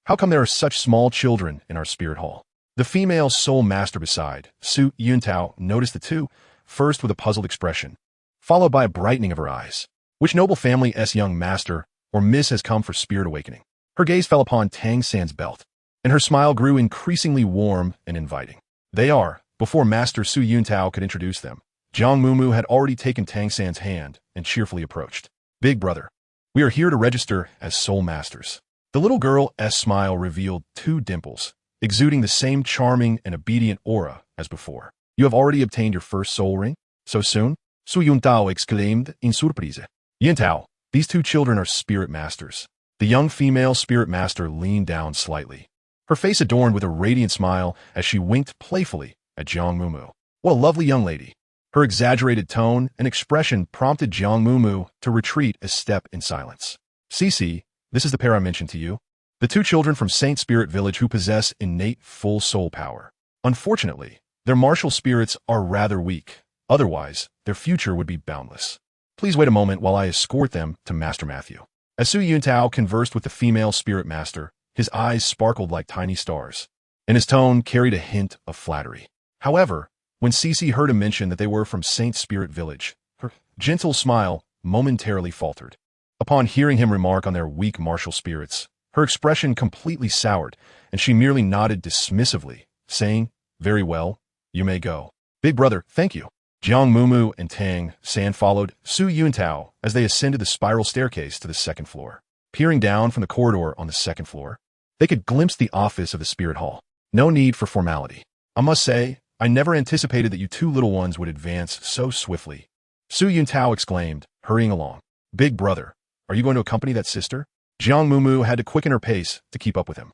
How come there are such small children in our spirit hall? The female soul master beside Su Yuntao noticed the two, first with a puzzled expression, followed by a brightening of her eyes. "Which noble family's young master or miss has come for spirit awakening?" Her gaze fell upon Tang San's belt, and her smile grew increasingly warm and inviting. "They are." Before Master Su Yuntao could introduce them, Jiang Mumu had already taken Tang San's hand and cheerfully approached. "Big brother, we are here to register as soul masters." The little girl's smile revealed two dimples, exuding the same charming and obedient aura as before. "You have already obtained your first soul ring? So soon?" Su Yuntao exclaimed in surprise. "Yuntao, these two children are spirit masters." The young female spirit master leaned down slightly, her face adorned with a radiant smile as she winked playfully at Jiang Mumu. "What a lovely young lady." Her exaggerated tone and expression prompted Jiang Mumu to retreat a step in silence. "Cici, this is the pair I mentioned to you. The two children from Saint Spirit Village who possess innate full soul power. Unfortunately, their martial spirits are rather weak. Otherwise, their future would be boundless. Please wait a moment while I escort them to Master Matthew." As Su Yuntao conversed with the female spirit master, his eyes sparkled like tiny stars, and his tone carried a hint of flattery. However, when Cici heard him mention that they were from Saint Spirit Village, her gentle smile momentarily faltered. Upon hearing him remark on their weak martial spirits, her expression completely soured, and she merely nodded dismissively, saying, "Very well, you may go." "Big brother, thank you." Jiang Mumu and Tang San followed Su Yuntao as they ascended the spiral staircase to the second floor. Peering down from the corridor on the second floor, they could glimpse the office of the spirit hall. No need for formality. "I must say, I never anticipated that you two little ones would advance so swiftly," Su Yuntao exclaimed, hurrying along. "Big brother, are you going to accompany that sister?" Jiang Mumu had to quicken her pace to keep up with him.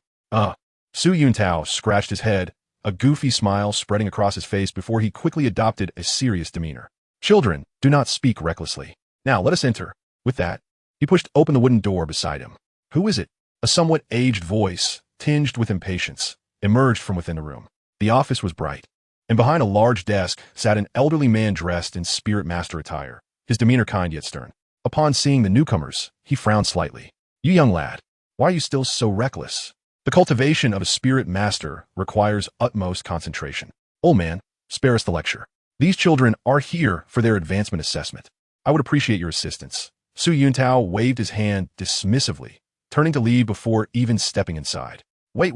Su Yuntao scratched his head, a goofy smile spreading across his face before he quickly adopted a serious demeanor. "Children, do not speak recklessly. Now let us enter." With that, he pushed open the wooden door beside him. "Who is it?" A somewhat aged voice, tinged with impatience, emerged from within the room. The office was bright, and behind a large desk sat an elderly man dressed in spirit master attire, his demeanor kind yet stern. Upon seeing the newcomers, he frowned slightly. "You young lad, why are you still so reckless?" The cultivation of a spirit master requires utmost concentration. "Old man, spare us the lecture. These children are here for their advancement assessment. I would appreciate your assistance." Su Yuntao waved his hand dismissively, turning to leave before even stepping inside. Wait.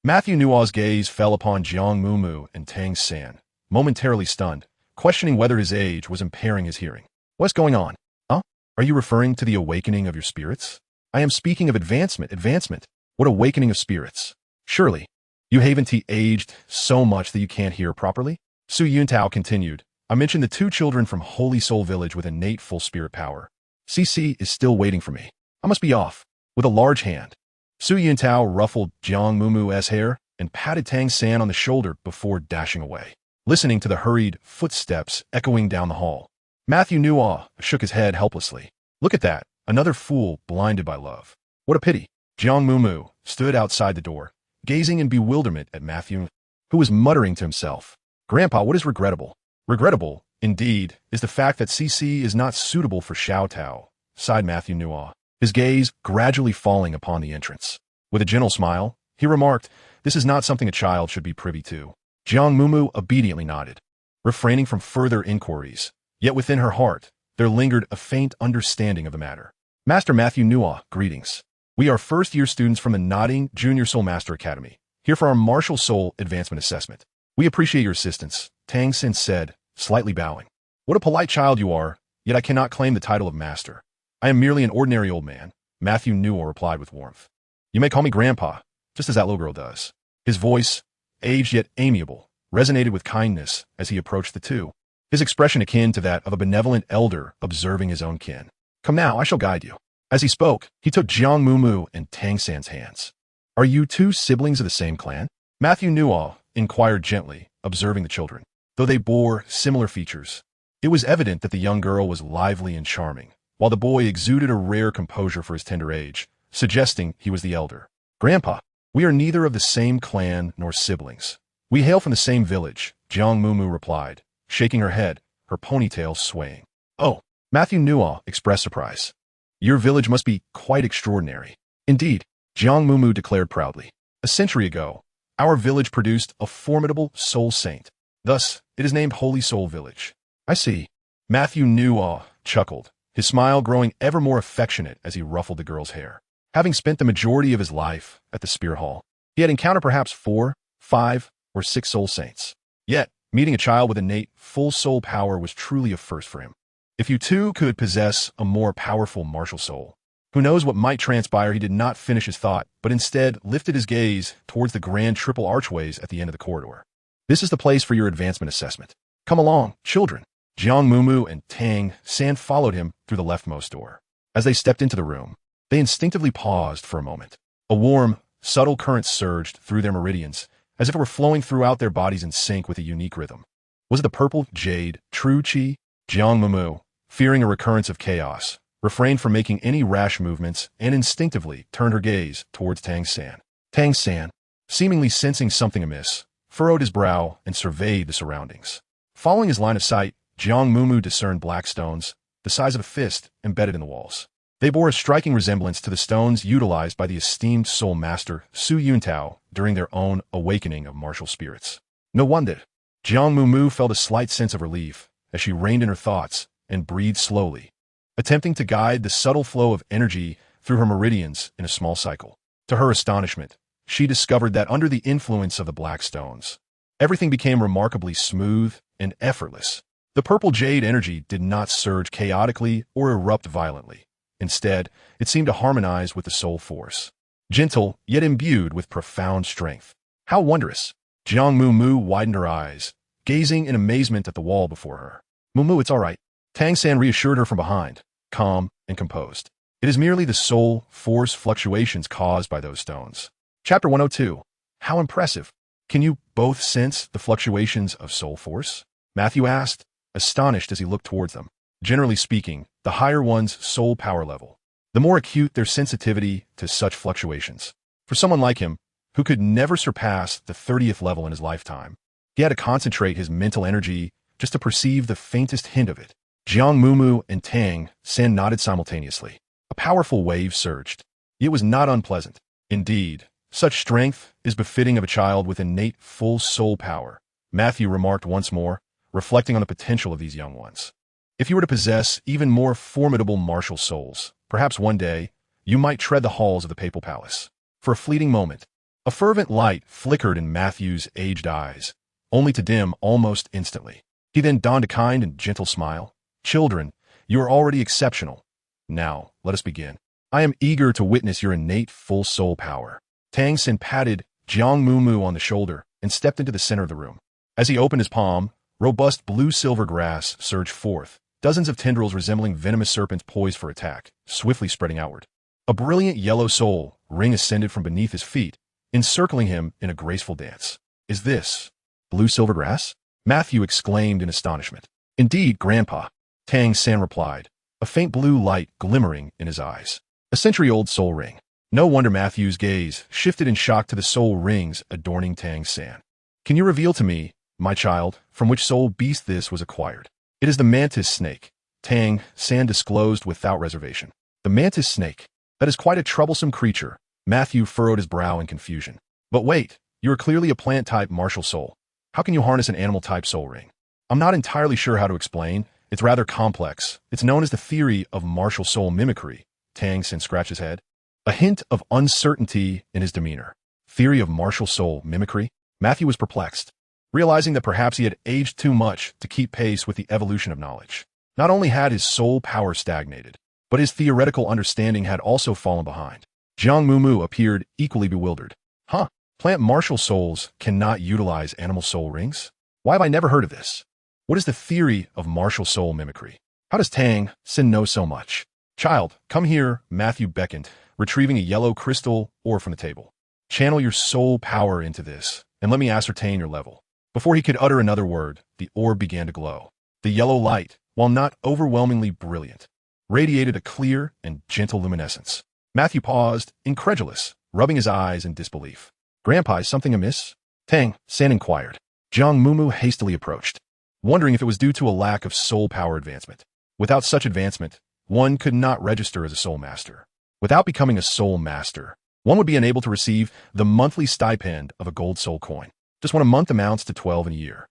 Matthew Nua's gaze fell upon Jiang Mumu and Tang San, momentarily stunned, questioning whether his age was impairing his hearing. What's going on? Huh? Are you referring to the awakening of your spirits? I am speaking of advancement. What awakening of spirits? Surely, you haven't aged so much that you can't hear properly? Su Yuntao continued. I mentioned the two children from Holy Soul Village with innate full spirit power. CC is still waiting for me. I must be off. With a large hand, Su Yuntao ruffled Jiang Mumu's hair and patted Tang San on the shoulder before dashing away, listening to the hurried footsteps echoing down the hall. Matthew Nua shook his head helplessly. Look at that, another fool blinded by love. What a pity. Jiang Mumu stood outside the door, gazing in bewilderment at Matthew, who was muttering to himself. Grandpa, what is regrettable? Regrettable, indeed, is the fact that CC is not suitable for Xiao Tao, sighed Matthew Nua, his gaze gradually falling upon the entrance. With a gentle smile, he remarked, this is not something a child should be privy to. Jiang Mumu obediently nodded, refraining from further inquiries, yet within her heart, there lingered a faint understanding of the matter. Master Matthew Nua, greetings. We are first-year students from the Nodding Junior Soul Master Academy, here for our Martial Soul Advancement Assessment. We appreciate your assistance, Tang Sin said, slightly bowing. What a polite child you are, yet I cannot claim the title of master. I am merely an ordinary old man, Matthew Nua replied with warmth. You may call me Grandpa, just as that little girl does. His voice, aged yet amiable, resonated with kindness as he approached the two, his expression akin to that of a benevolent elder observing his own kin. Come now, I shall guide you. As he spoke, he took Jiang Mumu and Tang San's hands. Are you two siblings of the same clan? Matthew Nua inquired gently, observing the children. Though they bore similar features, it was evident that the young girl was lively and charming, while the boy exuded a rare composure for his tender age, suggesting he was the elder. Grandpa, we are neither of the same clan nor siblings. We hail from the same village, Jiang Mumu replied, shaking her head, her ponytail swaying. Oh, Matthew Nua expressed surprise. Your village must be quite extraordinary. Indeed, Jiang Mumu declared proudly. A century ago, our village produced a formidable soul saint. Thus, it is named Holy Soul Village. I see. Matthew Nua chuckled, his smile growing ever more affectionate as he ruffled the girl's hair. Having spent the majority of his life at the Spear Hall, he had encountered perhaps 4, 5, or 6 soul saints. Yet, meeting a child with innate, full soul power was truly a first for him. If you too could possess a more powerful martial soul, who knows what might transpire? He did not finish his thought, but instead lifted his gaze towards the grand triple archways at the end of the corridor. This is the place for your advancement assessment. Come along, children. Jiang Mumu and Tang San followed him through the leftmost door. As they stepped into the room, they instinctively paused for a moment. A warm, subtle current surged through their meridians, as if it were flowing throughout their bodies in sync with a unique rhythm. Was it the purple jade, true qi? Jiang Mumu, fearing a recurrence of chaos, refrained from making any rash movements and instinctively turned her gaze towards Tang San. Tang San, seemingly sensing something amiss, furrowed his brow and surveyed the surroundings. Following his line of sight, Jiang Mumu discerned black stones, the size of a fist, embedded in the walls. They bore a striking resemblance to the stones utilized by the esteemed soul master Su Yuntao during their own awakening of martial spirits. No wonder. Jiang Mumu felt a slight sense of relief as she reined in her thoughts and breathed slowly, attempting to guide the subtle flow of energy through her meridians in a small cycle. To her astonishment, she discovered that under the influence of the black stones, everything became remarkably smooth and effortless. The purple jade energy did not surge chaotically or erupt violently. Instead, it seemed to harmonize with the soul force, gentle yet imbued with profound strength. How wondrous! Jiang Mumu widened her eyes, gazing in amazement at the wall before her. Mumu, it's all right. Tang San reassured her from behind, calm and composed. It is merely the soul force fluctuations caused by those stones. Chapter 102. How impressive. Can you both sense the fluctuations of soul force? Matthew asked, astonished as he looked towards them. Generally speaking, the higher one's soul power level, the more acute their sensitivity to such fluctuations. For someone like him, who could never surpass the 30th level in his lifetime, he had to concentrate his mental energy just to perceive the faintest hint of it. Jiang Mumu and Tang San nodded simultaneously. A powerful wave surged. It was not unpleasant. Indeed, such strength is befitting of a child with innate full soul power, Matthew remarked once more, reflecting on the potential of these young ones. If you were to possess even more formidable martial souls, perhaps one day, you might tread the halls of the papal palace. For a fleeting moment, A fervent light flickered in Matthew's aged eyes, only to dim almost instantly. He then donned a kind and gentle smile. "Children, you are already exceptional. Now, let us begin. I am eager to witness your innate full soul power." Tang Xin patted Jiang Mumu on the shoulder and stepped into the center of the room. As he opened his palm, robust blue-silver grass surged forth, dozens of tendrils resembling venomous serpents poised for attack, swiftly spreading outward. A brilliant yellow soul ring ascended from beneath his feet, encircling him in a graceful dance. "Is this blue-silver grass?" Matthew exclaimed in astonishment. "Indeed, Grandpa," Tang San replied, a faint blue light glimmering in his eyes. "A century-old soul ring." No wonder Matthew's gaze shifted in shock to the soul rings adorning Tang San. "Can you reveal to me, my child, from which soul beast this was acquired?" "It is the mantis snake," Tang San disclosed without reservation. "The mantis snake? That is quite a troublesome creature." Matthew furrowed his brow in confusion. "But wait, you are clearly a plant-type martial soul. How can you harness an animal-type soul ring?" "I'm not entirely sure how to explain. It's rather complex. It's known as the theory of martial soul mimicry." Tang San scratched his head, a hint of uncertainty in his demeanor. Theory of martial soul mimicry? Matthew was perplexed, realizing that perhaps he had aged too much to keep pace with the evolution of knowledge. Not only had his soul power stagnated, but his theoretical understanding had also fallen behind. Jiang Mumu appeared equally bewildered. "Huh? Plant martial souls cannot utilize animal soul rings? Why have I never heard of this? What is the theory of martial soul mimicry? How does Tang Xin know so much?" "Child, come here," Matthew beckoned, retrieving a yellow crystal ore from the table. "Channel your soul power into this, and let me ascertain your level." Before he could utter another word, the orb began to glow. The yellow light, while not overwhelmingly brilliant, radiated a clear and gentle luminescence. Matthew paused, incredulous, rubbing his eyes in disbelief. "Grandpa, is something amiss?" Tang San inquired. Jiang Mumu hastily approached, wondering if it was due to a lack of soul power advancement. Without such advancement, one could not register as a soul master. Without becoming a soul master, one would be unable to receive the monthly stipend of a gold soul coin. Just when a month amounts to 12 in a year.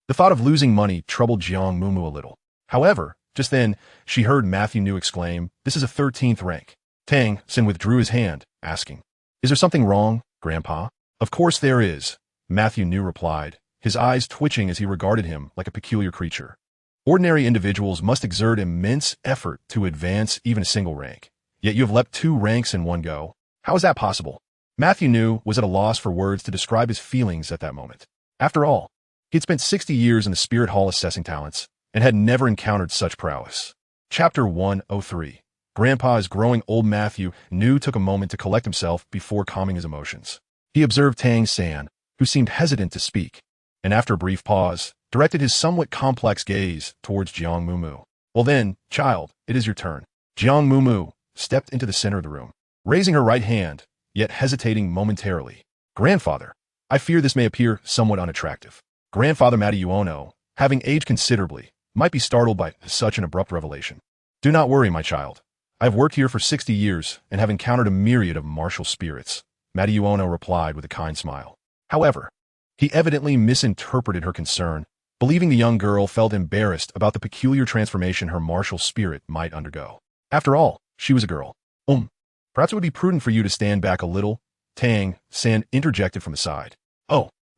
The thought of losing money troubled Jiang Mumu a little. However, just then, she heard Matthew New exclaim, "This is a 13th rank." Tang Xin withdrew his hand, asking, "Is there something wrong, Grandpa?" "Of course there is," Matthew New replied, his eyes twitching as he regarded him like a peculiar creature. "Ordinary individuals must exert immense effort to advance even a single rank. Yet you have leapt 2 ranks in one go. How is that possible?" Matthew New was at a loss for words to describe his feelings at that moment. After all, he had spent 60 years in the Spirit Hall assessing talents, and had never encountered such prowess. Chapter 103. Grandpa is growing old. Matthew New took a moment to collect himself before calming his emotions. He observed Tang San, who seemed hesitant to speak, and after a brief pause, directed his somewhat complex gaze towards Jiang Mumu. "Well then, child, it is your turn." Jiang Mumu stepped into the center of the room, raising her right hand, yet hesitating momentarily. "Grandfather, I fear this may appear somewhat unattractive." Grandfather Madayuono, having aged considerably, might be startled by such an abrupt revelation. "Do not worry, my child. I have worked here for 60 years and have encountered a myriad of martial spirits," Madayuono replied with a kind smile. However, he evidently misinterpreted her concern, believing the young girl felt embarrassed about the peculiar transformation her martial spirit might undergo. After all, she was a girl. Perhaps it would be prudent for you to stand back a little," Tang San interjected from the side.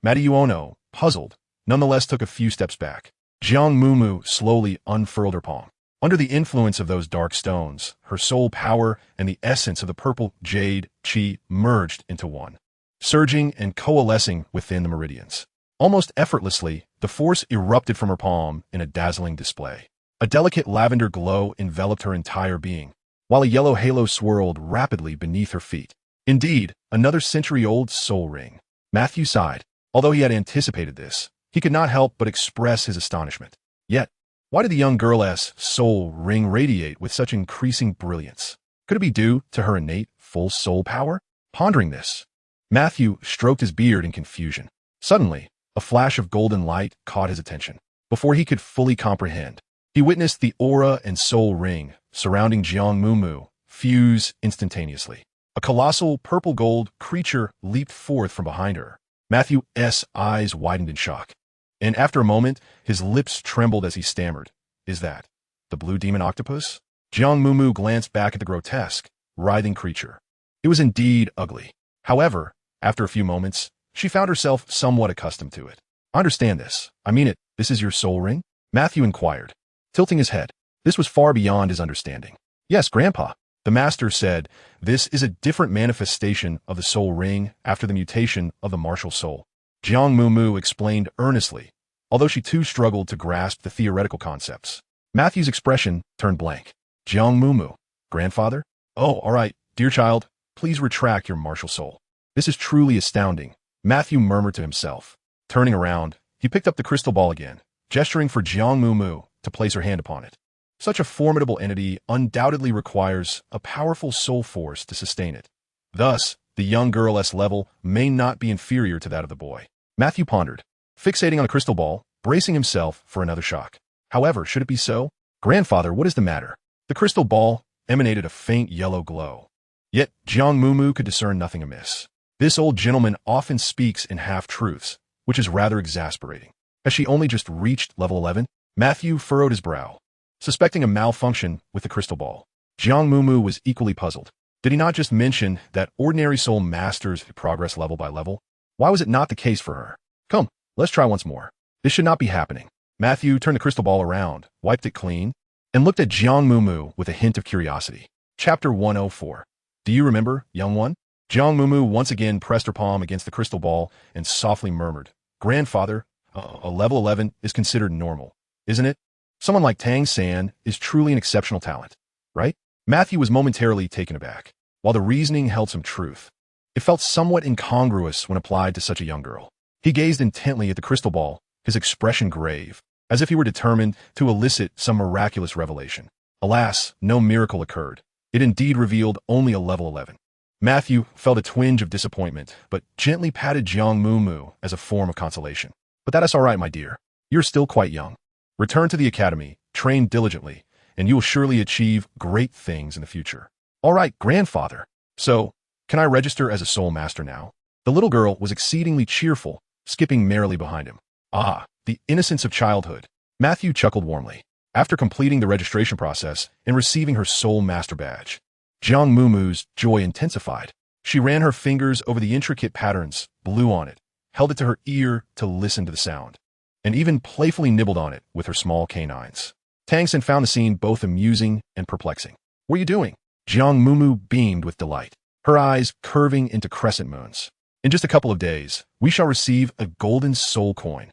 Madayuono, puzzled, nonetheless took a few steps back. Jiang Mumu slowly unfurled her palm. Under the influence of those dark stones, her soul power and the essence of the purple jade qi merged into one, surging and coalescing within the meridians. Almost effortlessly, the force erupted from her palm in a dazzling display. A delicate lavender glow enveloped her entire being, while a yellow halo swirled rapidly beneath her feet. Indeed, another century-old soul ring. Matthew sighed. Although he had anticipated this, he could not help but express his astonishment. Yet, why did the young girl's soul ring radiate with such increasing brilliance? Could it be due to her innate full soul power? Pondering this, Matthew stroked his beard in confusion. Suddenly, a flash of golden light caught his attention. Before he could fully comprehend, he witnessed the aura and soul ring surrounding Jiang Mumu fuse instantaneously. A colossal purple-gold creature leaped forth from behind her. Matthew's eyes widened in shock, and after a moment, his lips trembled as he stammered, "Is that the blue demon octopus?" Jiang Mumu glanced back at the grotesque, writhing creature. It was indeed ugly. However, After a few moments, she found herself somewhat accustomed to it. I understand this. I mean it. This is your soul ring? Matthew inquired, tilting his head. This was far beyond his understanding. Yes, Grandpa. The master said, this is a different manifestation of the soul ring after the mutation of the martial soul. Jiang Mumu explained earnestly, although she too struggled to grasp the theoretical concepts. Matthew's expression turned blank. Jiang Mumu, grandfather? Oh, all right, dear child, please retract your martial soul. This is truly astounding, Matthew murmured to himself. Turning around, he picked up the crystal ball again, gesturing for Jiang Mumu to place her hand upon it. Such a formidable entity undoubtedly requires a powerful soul force to sustain it. Thus, the young girl's level may not be inferior to that of the boy. Matthew pondered, fixating on a crystal ball, bracing himself for another shock. However, should it be so? Grandfather, what is the matter? The crystal ball emanated a faint yellow glow. Yet, Jiang Mumu could discern nothing amiss. This old gentleman often speaks in half-truths, which is rather exasperating. Has she only just reached level 11? Matthew furrowed his brow, suspecting a malfunction with the crystal ball. Jiang Mumu was equally puzzled. Did he not just mention that ordinary soul masters progress level by level? Why was it not the case for her? Come, let's try once more. This should not be happening. Matthew turned the crystal ball around, wiped it clean, and looked at Jiang Mumu with a hint of curiosity. Chapter 104. Do you remember, young one? Jiang Mumu once again pressed her palm against the crystal ball and softly murmured, Grandfather, a level 11 is considered normal, isn't it? Someone like Tang San is truly an exceptional talent, right? Matthew was momentarily taken aback. While the reasoning held some truth, it felt somewhat incongruous when applied to such a young girl. He gazed intently at the crystal ball, his expression grave, as if he were determined to elicit some miraculous revelation. Alas, no miracle occurred. It indeed revealed only a level 11. Matthew felt a twinge of disappointment, but gently patted Jiang Mumu as a form of consolation. But that is all right, my dear. You're still quite young. Return to the academy, train diligently, and you will surely achieve great things in the future. All right, grandfather. So, can I register as a soul master now? The little girl was exceedingly cheerful, skipping merrily behind him. Ah, the innocence of childhood. Matthew chuckled warmly. After completing the registration process and receiving her soul master badge, Jiang Mumu's joy intensified. She ran her fingers over the intricate patterns, blew on it, held it to her ear to listen to the sound, and even playfully nibbled on it with her small canines. Tang San found the scene both amusing and perplexing. What are you doing? Jiang Mumu beamed with delight, her eyes curving into crescent moons. In just a couple of days, we shall receive a golden soul coin.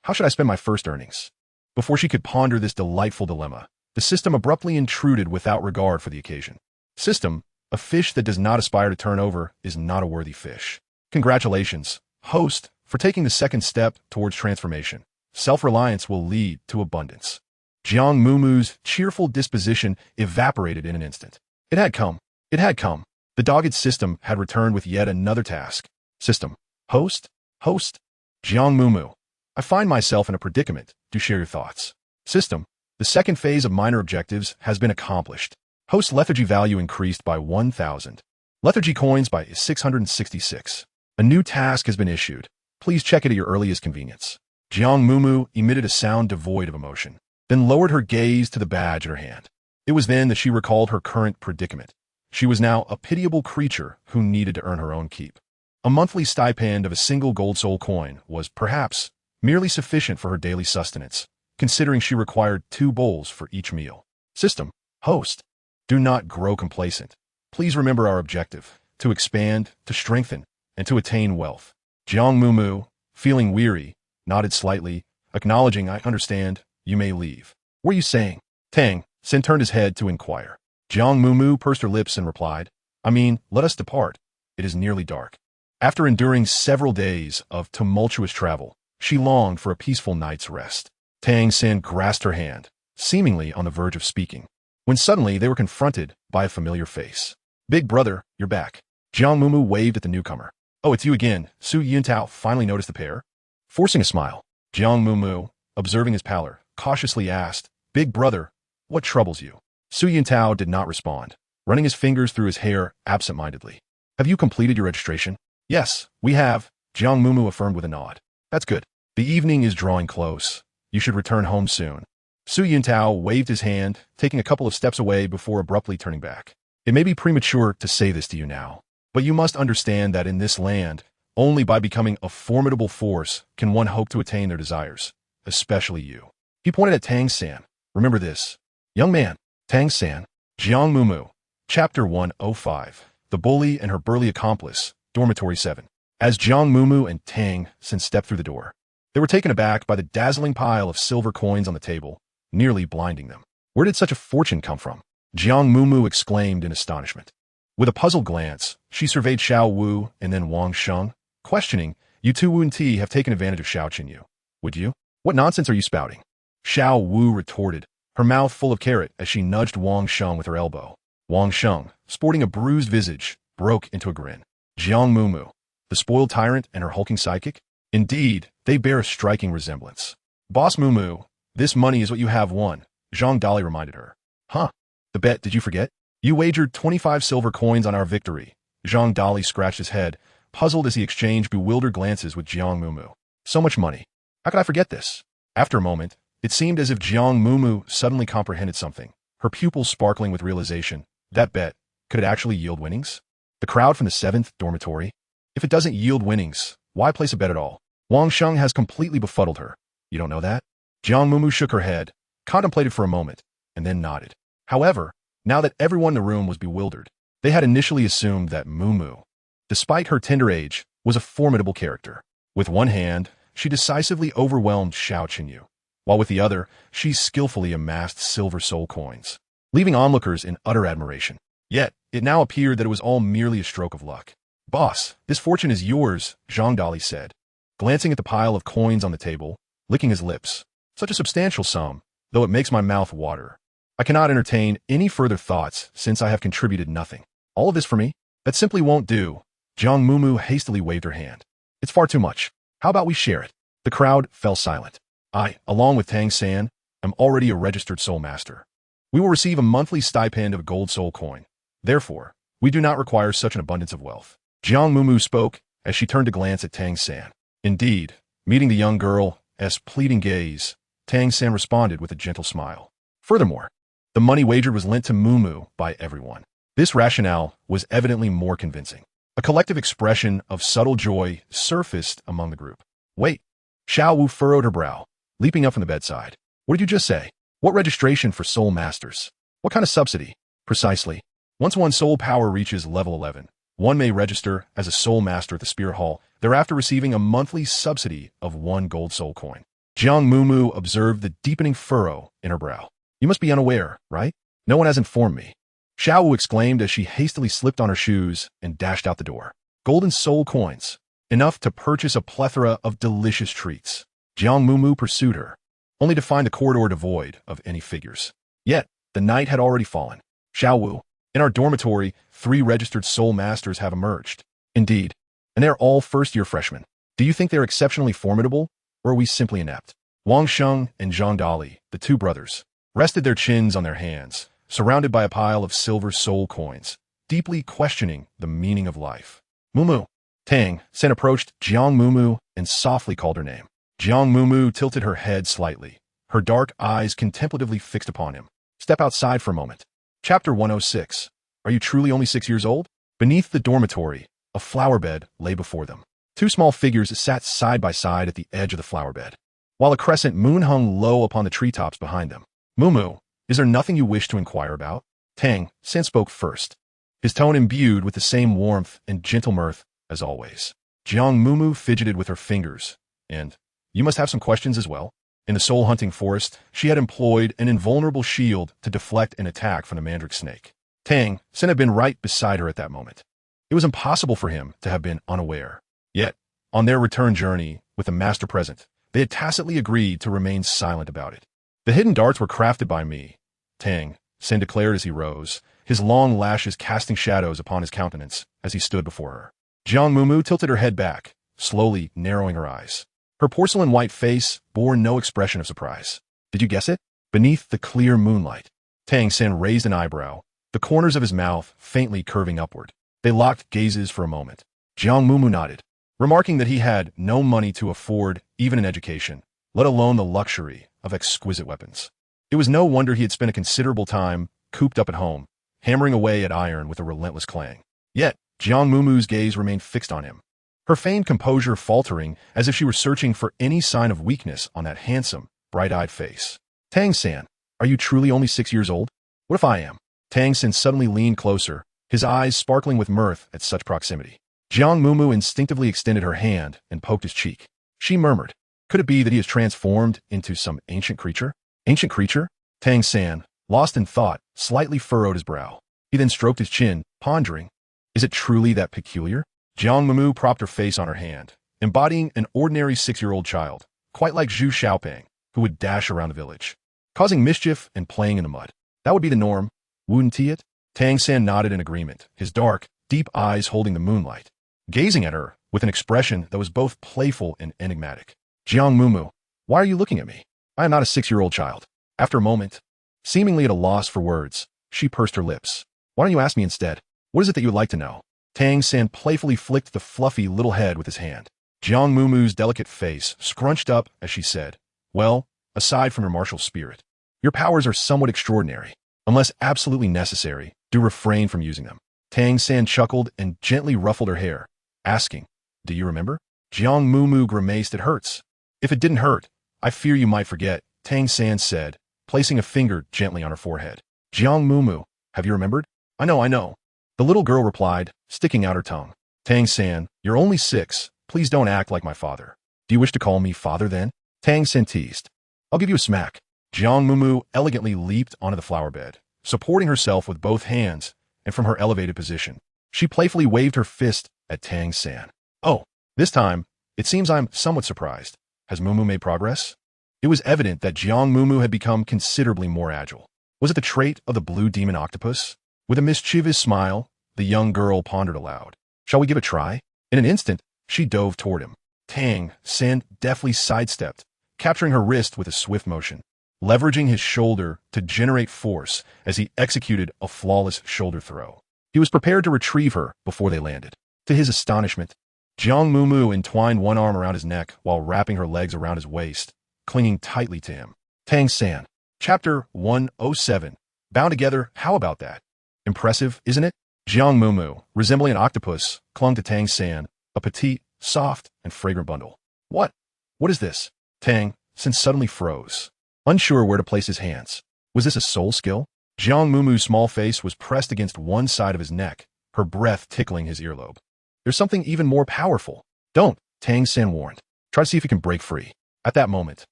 How should I spend my first earnings? Before she could ponder this delightful dilemma, the system abruptly intruded without regard for the occasion. System, a fish that does not aspire to turn over is not a worthy fish. Congratulations, host, for taking the second step towards transformation. Self-reliance will lead to abundance. Jiang Mumu's cheerful disposition evaporated in an instant. It had come. It had come. The dogged system had returned with yet another task. System. Host? Jiang Mumu. I find myself in a predicament. Do share your thoughts. System. The second phase of minor objectives has been accomplished. Host lethargy value increased by 1,000. Lethargy coins by 666. A new task has been issued. Please check it at your earliest convenience. Jiang Mumu emitted a sound devoid of emotion, then lowered her gaze to the badge in her hand. It was then that she recalled her current predicament. She was now a pitiable creature who needed to earn her own keep. A monthly stipend of a single gold soul coin was, perhaps, merely sufficient for her daily sustenance, considering she required 2 bowls for each meal. System. Host. Do not grow complacent. Please remember our objective, to expand, to strengthen, and to attain wealth. Jiang Mumu, feeling weary, nodded slightly, acknowledging, I understand, you may leave. What are you saying? Tang San turned his head to inquire. Jiang Mumu pursed her lips and replied, I mean, let us depart. It is nearly dark. After enduring several days of tumultuous travel, she longed for a peaceful night's rest. Tang San grasped her hand, seemingly on the verge of speaking, when suddenly they were confronted by a familiar face. Big brother, you're back. Jiang Mumu waved at the newcomer. Oh, it's you again. Su Yuntao finally noticed the pair. Forcing a smile, Jiang Mumu, observing his pallor, cautiously asked, Big brother, what troubles you? Su Yuntao did not respond, running his fingers through his hair absent-mindedly. Have you completed your registration? Yes, we have, Jiang Mumu affirmed with a nod. That's good. The evening is drawing close. You should return home soon. Su Yuntao waved his hand, taking a couple of steps away before abruptly turning back. It may be premature to say this to you now, But you must understand that in this land, only by becoming a formidable force can one hope to attain their desires, especially you. He pointed at Tang San. Remember this. Young man, Tang San, Jiang Mumu. Chapter 105. The Bully and Her Burly Accomplice, Dormitory 7. As Jiang Mumu and Tang San stepped through the door, they were taken aback by the dazzling pile of silver coins on the table, nearly blinding them. Where did such a fortune come from? Jiang Mumu exclaimed in astonishment. With a puzzled glance, she surveyed Xiao Wu and then Wang Sheng, questioning, "You two Wu and Ti have taken advantage of Xiao Qinyu. Would you? What nonsense are you spouting?" Xiao Wu retorted, her mouth full of carrot as she nudged Wang Sheng with her elbow. Wang Sheng, sporting a bruised visage, broke into a grin. Jiang Mumu, the spoiled tyrant and her hulking psychic? Indeed, they bear a striking resemblance. Boss Mumu, this money is what you have won, Zhang Dali reminded her. Huh? The bet, did you forget? You wagered 25 silver coins on our victory. Zhang Dali scratched his head, puzzled as he exchanged bewildered glances with Jiang Mumu. So much money. How could I forget this? After a moment, it seemed as if Jiang Mumu suddenly comprehended something, her pupils sparkling with realization. That bet, could it actually yield winnings? The crowd from the 7th dormitory? If it doesn't yield winnings, why place a bet at all? Wang Sheng has completely befuddled her. You don't know that? Jiang Mumu shook her head, contemplated for a moment, and then nodded. However, now that everyone in the room was bewildered, they had initially assumed that Mumu, despite her tender age, was a formidable character. With one hand, she decisively overwhelmed Xiao Qinyu, while with the other, she skillfully amassed silver soul coins, leaving onlookers in utter admiration. Yet, it now appeared that it was all merely a stroke of luck. Boss, this fortune is yours, Zhang Dali said, glancing at the pile of coins on the table, licking his lips. Such a substantial sum, though it makes my mouth water. I cannot entertain any further thoughts since I have contributed nothing. All of this for me? That simply won't do. Jiang Mumu hastily waved her hand. It's far too much. How about we share it? The crowd fell silent. I, along with Tang San, am already a registered soul master. We will receive a monthly stipend of a gold soul coin. Therefore, we do not require such an abundance of wealth. Jiang Mumu spoke as she turned to glance at Tang San. Indeed, meeting the young girl's pleading gaze, Tang San responded with a gentle smile. Furthermore, the money wagered was lent to Mumu by everyone. This rationale was evidently more convincing. A collective expression of subtle joy surfaced among the group. Wait, Xiao Wu furrowed her brow, leaping up from the bedside. What did you just say? What registration for soul masters? What kind of subsidy? Precisely. Once one's soul power reaches level 11, one may register as a soul master at the Spirit Hall, thereafter receiving a monthly subsidy of 1 gold soul coin. Jiang Mumu observed the deepening furrow in her brow. You must be unaware, right? No one has informed me. Xiao Wu exclaimed as she hastily slipped on her shoes and dashed out the door. Golden soul coins, enough to purchase a plethora of delicious treats. Jiang Mumu pursued her, only to find the corridor devoid of any figures. Yet, the night had already fallen. Xiao Wu, in our dormitory, 3 registered soul masters have emerged. Indeed, and they are all first-year freshmen. Do you think they're exceptionally formidable, or are we simply inept? Wang Sheng and Zhang Dali, the 2 brothers, rested their chins on their hands, surrounded by a pile of silver soul coins, deeply questioning the meaning of life. Mumu. Tang San approached Jiang Mumu and softly called her name. Jiang Mumu tilted her head slightly, her dark eyes contemplatively fixed upon him. Step outside for a moment. Chapter 106. Are you truly only 6 years old? Beneath the dormitory, a flower bed lay before them. 2 small figures sat side by side at the edge of the flower bed, while a crescent moon hung low upon the treetops behind them. Mumu, is there nothing you wish to inquire about? Tang San spoke first, his tone imbued with the same warmth and gentle mirth as always. Jiang Mumu fidgeted with her fingers, and, you must have some questions as well? In the soul-hunting forest, she had employed an invulnerable shield to deflect an attack from the mandrake snake. Tang San had been right beside her at that moment. It was impossible for him to have been unaware. Yet, on their return journey, with the master present, they had tacitly agreed to remain silent about it. The hidden darts were crafted by me, Tang San declared as he rose, his long lashes casting shadows upon his countenance as he stood before her. Jiang Mumu tilted her head back, slowly narrowing her eyes. Her porcelain white face bore no expression of surprise. Did you guess it? Beneath the clear moonlight, Tang San raised an eyebrow, the corners of his mouth faintly curving upward. They locked gazes for a moment. Jiang Mumu nodded, remarking that he had no money to afford even an education, let alone the luxury of exquisite weapons. It was no wonder he had spent a considerable time cooped up at home, hammering away at iron with a relentless clang. Yet, Jiang Mumu's gaze remained fixed on him, her feigned composure faltering as if she were searching for any sign of weakness on that handsome, bright-eyed face. Tang-san, are you truly only 6 years old? What if I am? Tang-san suddenly leaned closer, his eyes sparkling with mirth at such proximity. Jiang Mumu instinctively extended her hand and poked his cheek. She murmured, could it be that he has transformed into some ancient creature? Ancient creature? Tang-san, lost in thought, slightly furrowed his brow. He then stroked his chin, pondering, is it truly that peculiar? Jiang Mumu propped her face on her hand, embodying an ordinary 6-year-old child, quite like Zhu Xiaoping, who would dash around the village, causing mischief and playing in the mud. That would be the norm, wouldn't it? Tang-san nodded in agreement, his dark, deep eyes holding the moonlight, gazing at her with an expression that was both playful and enigmatic. Jiang Mumu, why are you looking at me? I am not a 6-year-old child. After a moment, seemingly at a loss for words, she pursed her lips. Why don't you ask me instead? What is it that you would like to know? Tang-san playfully flicked the fluffy little head with his hand. Jiang Mumu's delicate face scrunched up as she said, well, aside from your martial spirit, your powers are somewhat extraordinary. Unless absolutely necessary, do refrain from using them. Tang-san chuckled and gently ruffled her hair, asking, do you remember? Jiang Mumu grimaced, it hurts. If it didn't hurt, I fear you might forget, Tang-san said, placing a finger gently on her forehead. Jiang Mumu, have you remembered? I know. The little girl replied, sticking out her tongue. Tang-san, you're only 6. Please don't act like my father. Do you wish to call me father then? Tang-san teased. I'll give you a smack. Jiang Mumu elegantly leaped onto the flower bed, supporting herself with both hands, and from her elevated position, she playfully waved her fist at Tang-san. Oh, this time, it seems I'm somewhat surprised. Has Mumu made progress? It was evident that Jiang Mumu had become considerably more agile. Was it the trait of the blue demon octopus? With a mischievous smile, the young girl pondered aloud. Shall we give it a try? In an instant, she dove toward him. Tang-san deftly sidestepped, capturing her wrist with a swift motion, leveraging his shoulder to generate force as he executed a flawless shoulder throw. He was prepared to retrieve her before they landed. To his astonishment, Jiang Mumu entwined one arm around his neck while wrapping her legs around his waist, clinging tightly to him. Tang-san, Chapter 107. Bound together, how about that? Impressive, isn't it? Jiang Mumu, resembling an octopus, clung to Tang-san, a petite, soft, and fragrant bundle. What? What is this? Tang-san suddenly froze, unsure where to place his hands. Was this a soul skill? Jiang Mumu's small face was pressed against one side of his neck, her breath tickling his earlobe. There's something even more powerful. Don't, Tang-san warned. Try to see if you can break free. At that moment,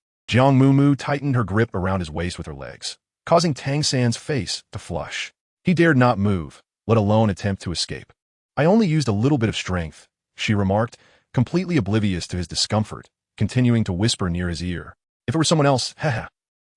Jiang Mumu tightened her grip around his waist with her legs, causing Tang-san's face to flush. He dared not move, let alone attempt to escape. I only used a little bit of strength, she remarked, completely oblivious to his discomfort, continuing to whisper near his ear. If it were someone else, haha.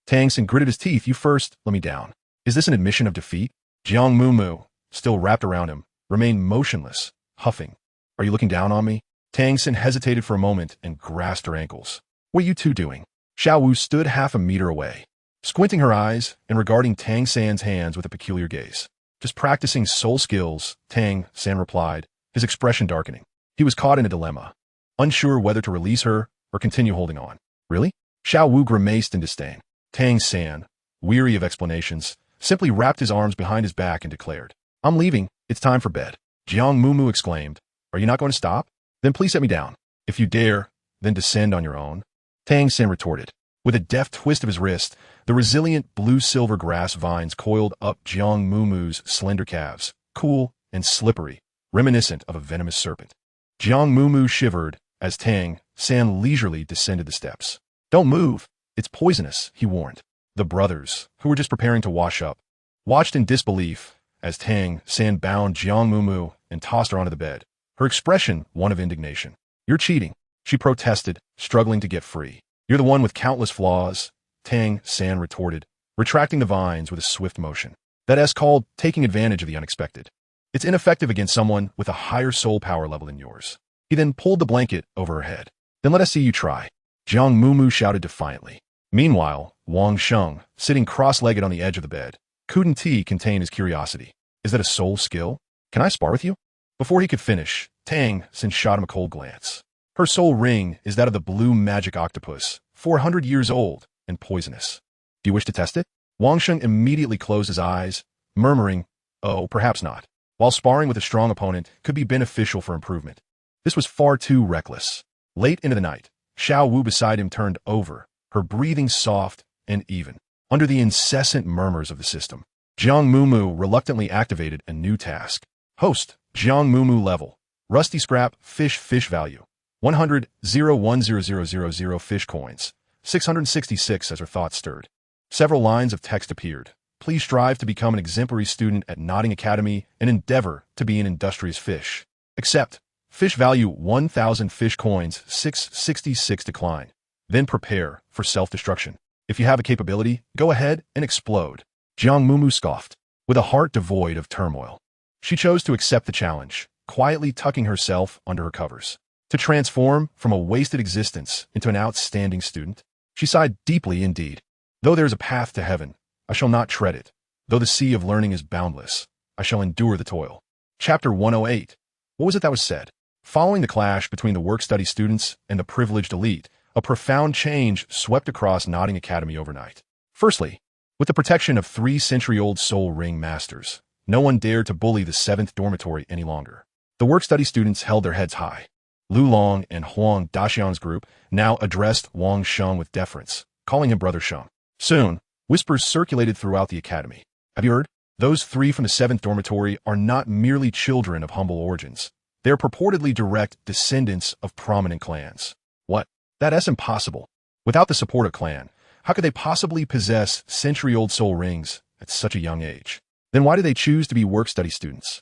Tang-san gritted his teeth. You first, let me down. Is this an admission of defeat? Jiang Mumu, still wrapped around him, remained motionless, huffing. Are you looking down on me? Tang-san hesitated for a moment and grasped her ankles. What are you two doing? Xiao Wu stood half a meter away, squinting her eyes and regarding Tang-san's hands with a peculiar gaze. Just practicing soul skills, Tang-san replied, his expression darkening. He was caught in a dilemma, unsure whether to release her or continue holding on. Really? Xiao Wu grimaced in disdain. Tang-san, weary of explanations, simply wrapped his arms behind his back and declared, I'm leaving. It's time for bed. Jiang Mumu exclaimed, Are you not going to stop? Then please set me down. If you dare, then descend on your own. Tang-san retorted. With a deft twist of his wrist, the resilient blue-silver grass vines coiled up Jiang Mumu's slender calves, cool and slippery, reminiscent of a venomous serpent. Jiang Mumu shivered as Tang-san leisurely descended the steps. Don't move. It's poisonous, he warned. The brothers, who were just preparing to wash up, watched in disbelief as Tang-san bound Jiang Mumu and tossed her onto the bed, her expression one of indignation. You're cheating, she protested, struggling to get free. You're the one with countless flaws, Tang-san retorted, retracting the vines with a swift motion. That's called taking advantage of the unexpected. It's ineffective against someone with a higher soul power level than yours. He then pulled the blanket over her head. Then let us see you try. Jiang Mumu shouted defiantly. Meanwhile, Wang Sheng, sitting cross-legged on the edge of the bed, couldn't contain his curiosity. Is that a soul skill? Can I spar with you? Before he could finish, Tang-san shot him a cold glance. Her soul ring is that of the blue magic octopus, 400 years old and poisonous. Do you wish to test it? Wang Sheng immediately closed his eyes, murmuring, Oh, perhaps not. while sparring with a strong opponent could be beneficial for improvement. This was far too reckless. Late into the night, Xiao Wu beside him turned over, her breathing soft and even. Under the incessant murmurs of the system, Jiang Mumu reluctantly activated a new task. Host, Jiang Mumu level. Rusty scrap, fish value. 100,010,000 fish coins. 666 as her thoughts stirred. Several lines of text appeared. Please strive to become an exemplary student at Notting Academy and endeavor to be an industrious fish. Accept. Fish value 1,000 fish coins, 666 decline. Then prepare for self-destruction. If you have a capability, go ahead and explode. Jiang Mumu scoffed. With a heart devoid of turmoil, she chose to accept the challenge, quietly tucking herself under her covers. To transform from a wasted existence into an outstanding student, she sighed deeply indeed. Though there is a path to heaven, I shall not tread it. Though the sea of learning is boundless, I shall endure the toil. Chapter 108. What was it that was said? Following the clash between the work-study students and the privileged elite, a profound change swept across Notting Academy overnight. Firstly, with the protection of 3-century-old soul ring masters, no one dared to bully the 7th dormitory any longer. The work-study students held their heads high. Lu Long and Huang Daxiang's group now addressed Wang Sheng with deference, calling him Brother Sheng. Soon, whispers circulated throughout the academy. Have you heard? Those 3 from the 7th dormitory are not merely children of humble origins. They are purportedly direct descendants of prominent clans. What? That's impossible. Without the support of clan, how could they possibly possess century-old soul rings at such a young age? Then why do they choose to be work-study students?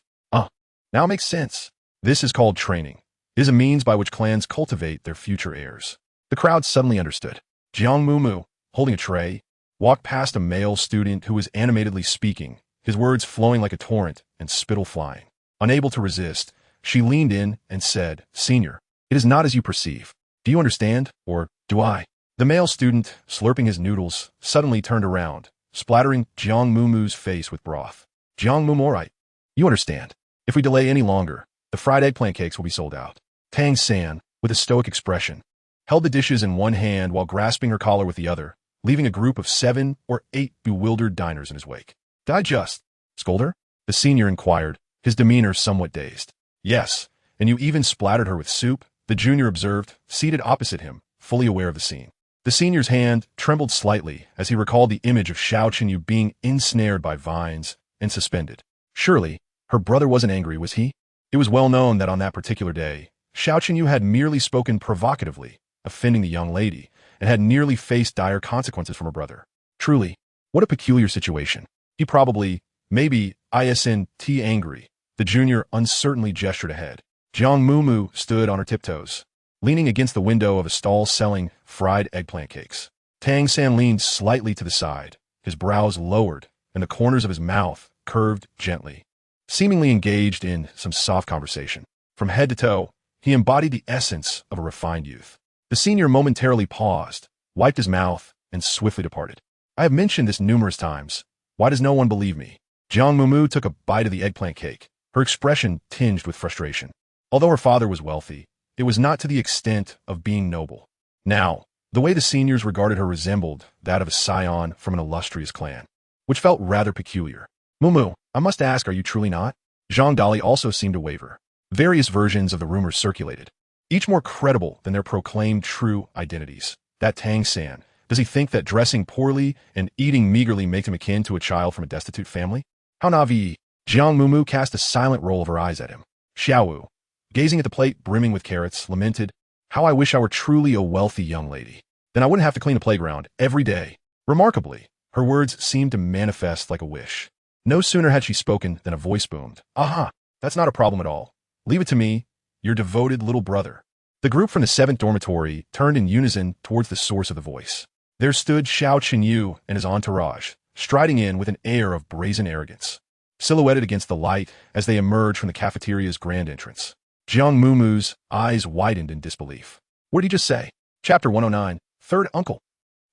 Now it makes sense. This is called training. It is a means by which clans cultivate their future heirs. The crowd suddenly understood. Jiang Mumu, holding a tray, walked past a male student who was animatedly speaking, his words flowing like a torrent and spittle flying. Unable to resist, she leaned in and said, "Senior, it is not as you perceive. Do you understand, or do I?" The male student, slurping his noodles, suddenly turned around, splattering Jiang Mumu's face with broth. "Jiang Mumu, all right. You understand. If we delay any longer, the fried eggplant cakes will be sold out." Tang San, with a stoic expression, held the dishes in one hand while grasping her collar with the other, leaving a group of 7 or 8 bewildered diners in his wake. "Did I just scold her?" the senior inquired, his demeanor somewhat dazed. "Yes, and you even splattered her with soup," the junior observed, seated opposite him, fully aware of the scene. The senior's hand trembled slightly as he recalled the image of Xiao Chenyu being ensnared by vines and suspended. Surely, her brother wasn't angry, was he? It was well known that on that particular day, Xiao Chenyu had merely spoken provocatively, offending the young lady, and had nearly faced dire consequences from her brother. Truly, what a peculiar situation. He probably, maybe, isn't angry. The junior uncertainly gestured ahead. Jiang Mumu stood on her tiptoes, leaning against the window of a stall selling fried eggplant cakes. Tang San leaned slightly to the side, his brows lowered, and the corners of his mouth curved gently, seemingly engaged in some soft conversation. From head to toe, he embodied the essence of a refined youth. The senior momentarily paused, wiped his mouth, and swiftly departed. "I have mentioned this numerous times. Why does no one believe me?" Jiang Mumu took a bite of the eggplant cake, her expression tinged with frustration. Although her father was wealthy, it was not to the extent of being noble. Now, the way the seniors regarded her resembled that of a scion from an illustrious clan, which felt rather peculiar. "Mumu, I must ask, are you truly not?" Zhang Dali also seemed to waver. Various versions of the rumors circulated, each more credible than their proclaimed true identities. That Tang San, does he think that dressing poorly and eating meagerly makes him akin to a child from a destitute family? How naive! Jiang Mumu cast a silent roll of her eyes at him. Xiao Wu, gazing at the plate brimming with carrots, lamented, "How I wish I were truly a wealthy young lady. Then I wouldn't have to clean a playground every day." Remarkably, her words seemed to manifest like a wish. No sooner had she spoken than a voice boomed. "Aha, that's not a problem at all. Leave it to me, your devoted little brother." The group from the 7th dormitory turned in unison towards the source of the voice. There stood Xiao Chenyu and his entourage, striding in with an air of brazen arrogance, silhouetted against the light as they emerged from the cafeteria's grand entrance. Jiang Mumu's eyes widened in disbelief. What did he just say? Chapter 109, Third Uncle.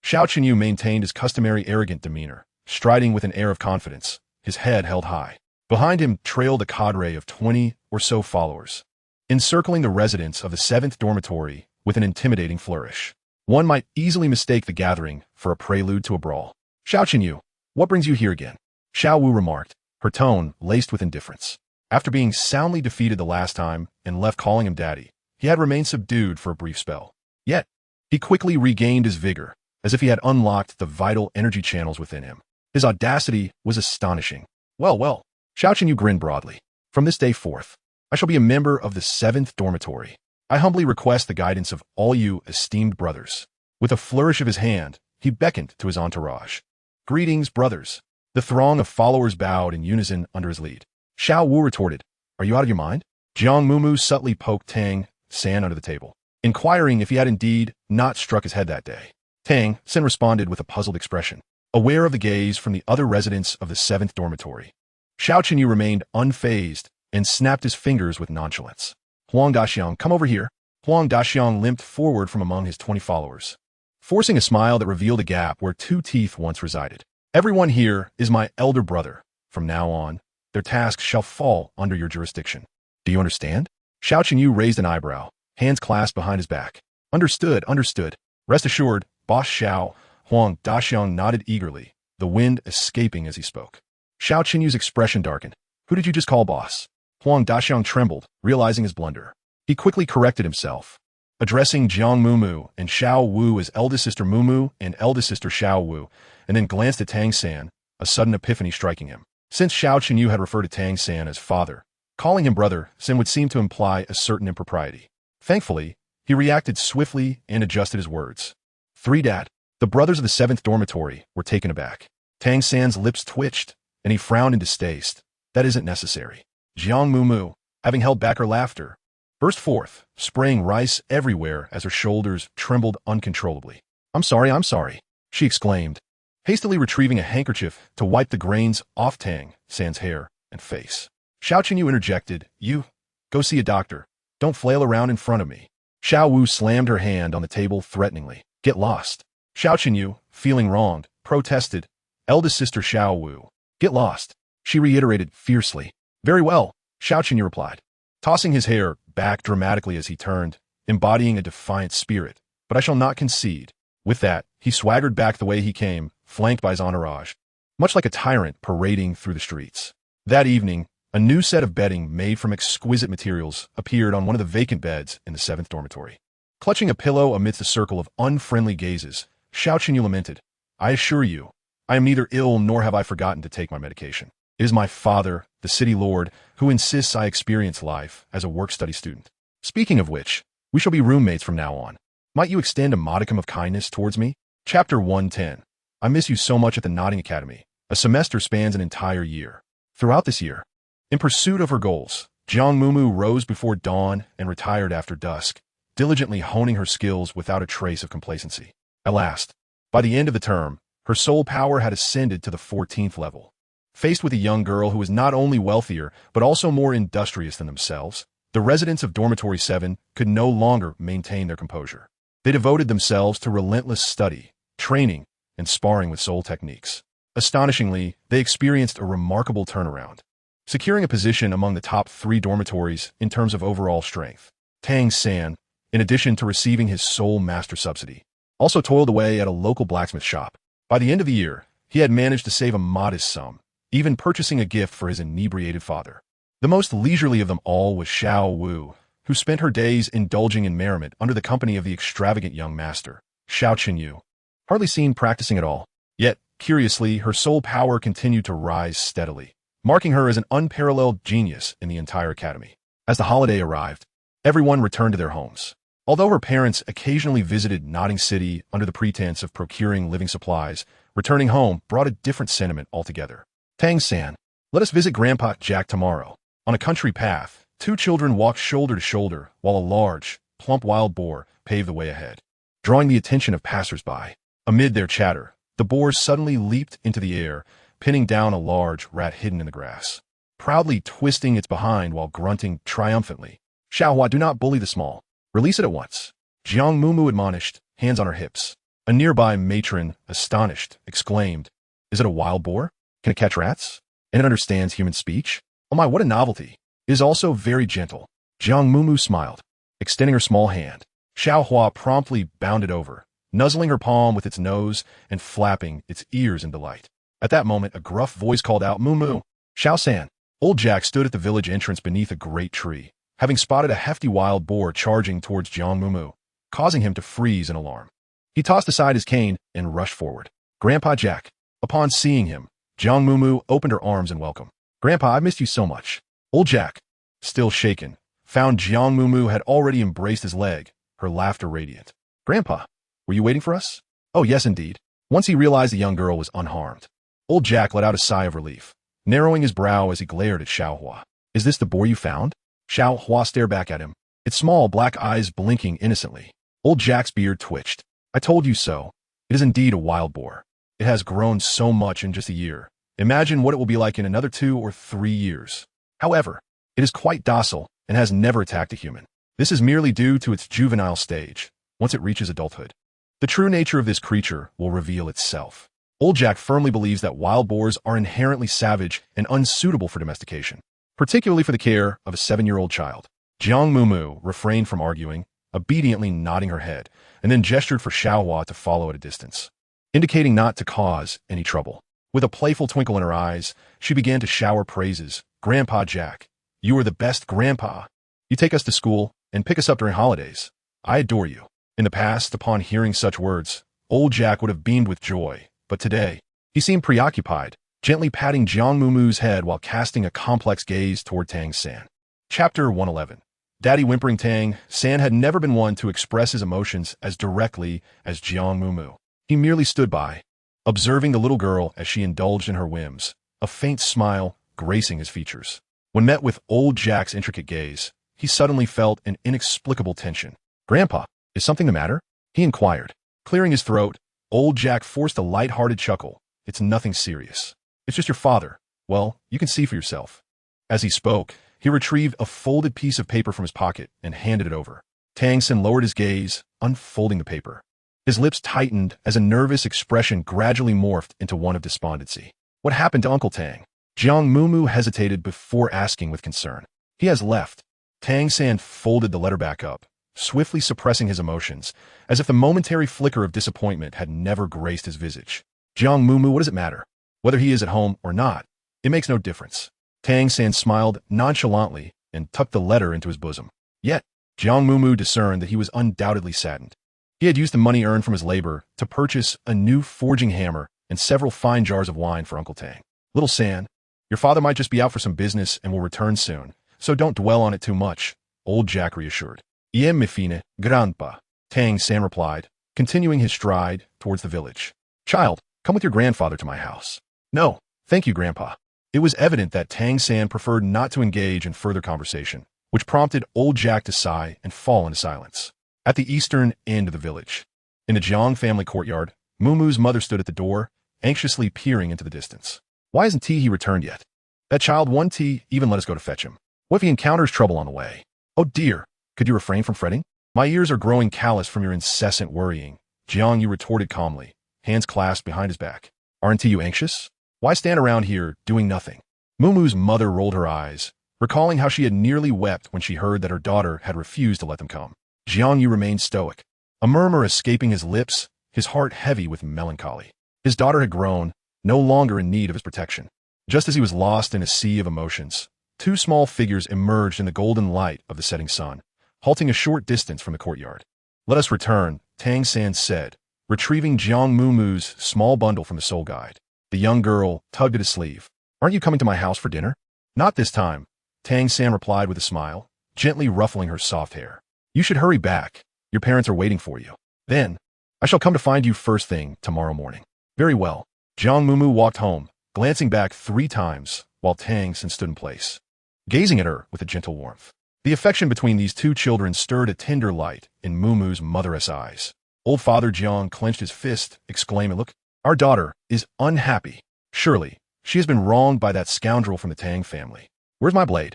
Xiao Chenyu maintained his customary arrogant demeanor, striding with an air of confidence, his head held high. Behind him trailed a cadre of 20 or so followers, encircling the residents of the 7th dormitory with an intimidating flourish. One might easily mistake the gathering for a prelude to a brawl. "Xiao Chenyu, what brings you here again?" Xiao Wu remarked, her tone laced with indifference. After being soundly defeated the last time and left calling him daddy, he had remained subdued for a brief spell. Yet, he quickly regained his vigor, as if he had unlocked the vital energy channels within him. His audacity was astonishing. Well, well, Xiao Qinyu grinned broadly. From this day forth, I shall be a member of the 7th dormitory. I humbly request the guidance of all you esteemed brothers. With a flourish of his hand, he beckoned to his entourage. Greetings, brothers. The throng of followers bowed in unison under his lead. Xiao Wu retorted, Are you out of your mind? Jiang Mumu subtly poked Tang San under the table, inquiring if he had indeed not struck his head that day. Tang San responded with a puzzled expression, aware of the gaze from the other residents of the 7th dormitory. Xiao Qinyu remained unfazed and snapped his fingers with nonchalance. Huang Daxiang, come over here. Huang Daxiang limped forward from among his 20 followers, forcing a smile that revealed a gap where 2 teeth once resided. Everyone here is my elder brother. From now on, their tasks shall fall under your jurisdiction. Do you understand? Xiao Qinyu raised an eyebrow, hands clasped behind his back. Understood, understood. Rest assured, Boss Xiao. Huang Daxiang nodded eagerly, the wind escaping as he spoke. Xiao Qinyu's expression darkened. Who did you just call boss? Huang Daxiang trembled, realizing his blunder. He quickly corrected himself, addressing Jiang Mumu and Xiao Wu as eldest sister Mumu and eldest sister Xiao Wu, and then glanced at Tang San, a sudden epiphany striking him. Since Xiao Qinyu had referred to Tang San as father, calling him brother San would seem to imply a certain impropriety. Thankfully, he reacted swiftly and adjusted his words. 3 Dad. The brothers of the 7th dormitory were taken aback. Tang San's lips twitched, and he frowned in distaste. That isn't necessary. Jiang Mumu, having held back her laughter, burst forth, spraying rice everywhere as her shoulders trembled uncontrollably. I'm sorry, she exclaimed, hastily retrieving a handkerchief to wipe the grains off Tang San's hair and face. Xiao Qinyu interjected, You, go see a doctor. Don't flail around in front of me. Xiao Wu slammed her hand on the table threateningly. Get lost. Xiao Qinyu, feeling wronged, protested. Eldest sister Xiao Wu. Get lost, she reiterated fiercely. Very well, Xiao Qinyu replied, tossing his hair back dramatically as he turned, embodying a defiant spirit. But I shall not concede. With that, he swaggered back the way he came, flanked by his entourage, much like a tyrant parading through the streets. That evening, a new set of bedding made from exquisite materials appeared on one of the vacant beds in the 7th dormitory. Clutching a pillow amidst a circle of unfriendly gazes, Xiao Qinyu lamented, I assure you, I am neither ill nor have I forgotten to take my medication. It is my father, the city lord, who insists I experience life as a work-study student. Speaking of which, we shall be roommates from now on. Might you extend a modicum of kindness towards me? Chapter 110. I miss you so much at the Nodding Academy. A semester spans an entire year. Throughout this year, in pursuit of her goals, Jiang Mumu rose before dawn and retired after dusk, diligently honing her skills without a trace of complacency. At last, by the end of the term, her soul power had ascended to the 14th level. Faced with a young girl who was not only wealthier, but also more industrious than themselves, the residents of Dormitory 7 could no longer maintain their composure. They devoted themselves to relentless study, training, and sparring with soul techniques. Astonishingly, they experienced a remarkable turnaround, securing a position among the top 3 dormitories in terms of overall strength. Tang San, in addition to receiving his soul master subsidy, also toiled away at a local blacksmith shop. By the end of the year, he had managed to save a modest sum, even purchasing a gift for his inebriated father. The most leisurely of them all was Xiao Wu, who spent her days indulging in merriment under the company of the extravagant young master, Xiao Qinyu, hardly seen practicing at all. Yet, curiously, her soul power continued to rise steadily, marking her as an unparalleled genius in the entire academy. As the holiday arrived, everyone returned to their homes. Although her parents occasionally visited Nodding City under the pretense of procuring living supplies, returning home brought a different sentiment altogether. Tang San, let us visit Grandpa Jack tomorrow. On a country path, 2 children walked shoulder to shoulder while a large, plump wild boar paved the way ahead, drawing the attention of passers-by. Amid their chatter, the boar suddenly leaped into the air, pinning down a large rat hidden in the grass, proudly twisting its behind while grunting triumphantly. Xiaohua, do not bully the small. Release it at once. Jiang Mumu admonished, hands on her hips. A nearby matron, astonished, exclaimed, Is it a wild boar? Can it catch rats? And it understands human speech? Oh my, what a novelty. It is also very gentle. Jiang Mumu smiled, extending her small hand. Xiaohua promptly bounded over, nuzzling her palm with its nose and flapping its ears in delight. At that moment, a gruff voice called out, Mumu. Xiao San, Old Jack stood at the village entrance beneath a great tree, having spotted a hefty wild boar charging towards Jiang Mumu, causing him to freeze in alarm. He tossed aside his cane and rushed forward. Grandpa Jack. Upon seeing him, Jiang Mumu opened her arms in welcome. Grandpa, I've missed you so much. Old Jack, still shaken, found Jiang Mumu had already embraced his leg, her laughter radiant. Grandpa, were you waiting for us? Oh, yes, indeed. Once he realized the young girl was unharmed, Old Jack let out a sigh of relief, narrowing his brow as he glared at Xiaohua. Is this the boar you found? Xiaohua stared back at him, its small black eyes blinking innocently. Old Jack's beard twitched. I told you so. It is indeed a wild boar. It has grown so much in just a year. Imagine what it will be like in another 2 or 3 years. However, it is quite docile and has never attacked a human. This is merely due to its juvenile stage. Once it reaches adulthood, the true nature of this creature will reveal itself. Old Jack firmly believes that wild boars are inherently savage and unsuitable for domestication, particularly for the care of a 7-year-old child. Jiang Mumu refrained from arguing, obediently nodding her head, and then gestured for Xiaohua to follow at a distance, indicating not to cause any trouble. With a playful twinkle in her eyes, she began to shower praises. Grandpa Jack, you are the best grandpa. You take us to school and pick us up during holidays. I adore you. In the past, upon hearing such words, Old Jack would have beamed with joy, but today, he seemed preoccupied, gently patting Jiang Mumu's head while casting a complex gaze toward Tang San. Chapter 111. Daddy whimpering Tang San had never been one to express his emotions as directly as Jiang Mumu. He merely stood by, observing the little girl as she indulged in her whims, a faint smile gracing his features. When met with Old Jack's intricate gaze, he suddenly felt an inexplicable tension. Grandpa, is something the matter? He inquired. Clearing his throat, Old Jack forced a light-hearted chuckle. It's nothing serious. It's just your father. Well, you can see for yourself. As he spoke, he retrieved a folded piece of paper from his pocket and handed it over. Tang San lowered his gaze, unfolding the paper. His lips tightened as a nervous expression gradually morphed into one of despondency. What happened to Uncle Tang? Jiang Mumu hesitated before asking with concern. He has left. Tang San folded the letter back up, swiftly suppressing his emotions, as if the momentary flicker of disappointment had never graced his visage. Jiang Mumu, what does it matter? Whether he is at home or not, it makes no difference. Tang San smiled nonchalantly and tucked the letter into his bosom. Yet, Jiang Mumu discerned that he was undoubtedly saddened. He had used the money earned from his labor to purchase a new forging hammer and several fine jars of wine for Uncle Tang. Little San, your father might just be out for some business and will return soon, so don't dwell on it too much, Old Jack reassured. Iem me fine, grandpa, Tang San replied, continuing his stride towards the village. Child, come with your grandfather to my house. No, thank you, Grandpa. It was evident that Tang San preferred not to engage in further conversation, which prompted Old Jack to sigh and fall into silence. At the eastern end of the village, in the Jiang family courtyard, Mumu's mother stood at the door, anxiously peering into the distance. Why hasn't he returned yet? That child won't even let us go to fetch him. What if he encounters trouble on the way? Oh dear, could you refrain from fretting? My ears are growing callous from your incessant worrying, Jiang Yu retorted calmly, hands clasped behind his back. Aren't you anxious? Why stand around here doing nothing? Mumu's mother rolled her eyes, recalling how she had nearly wept when she heard that her daughter had refused to let them come. Jiang Yu remained stoic, a murmur escaping his lips, his heart heavy with melancholy. His daughter had grown, no longer in need of his protection. Just as he was lost in a sea of emotions, 2 small figures emerged in the golden light of the setting sun, halting a short distance from the courtyard. Let us return, Tang San said, retrieving Jiang Mumu's small bundle from the soul guide. The young girl tugged at his sleeve. Aren't you coming to my house for dinner? Not this time, Tang San replied with a smile, gently ruffling her soft hair. You should hurry back. Your parents are waiting for you. Then, I shall come to find you first thing tomorrow morning. Very well. Jiang Mumu walked home, glancing back 3 times, while Tang San stood in place, gazing at her with a gentle warmth. The affection between these 2 children stirred a tender light in Mumu's motherless eyes. Old Father Jiang clenched his fist, exclaiming, Look, our daughter is unhappy. Surely, she has been wronged by that scoundrel from the Tang family. Where's my blade?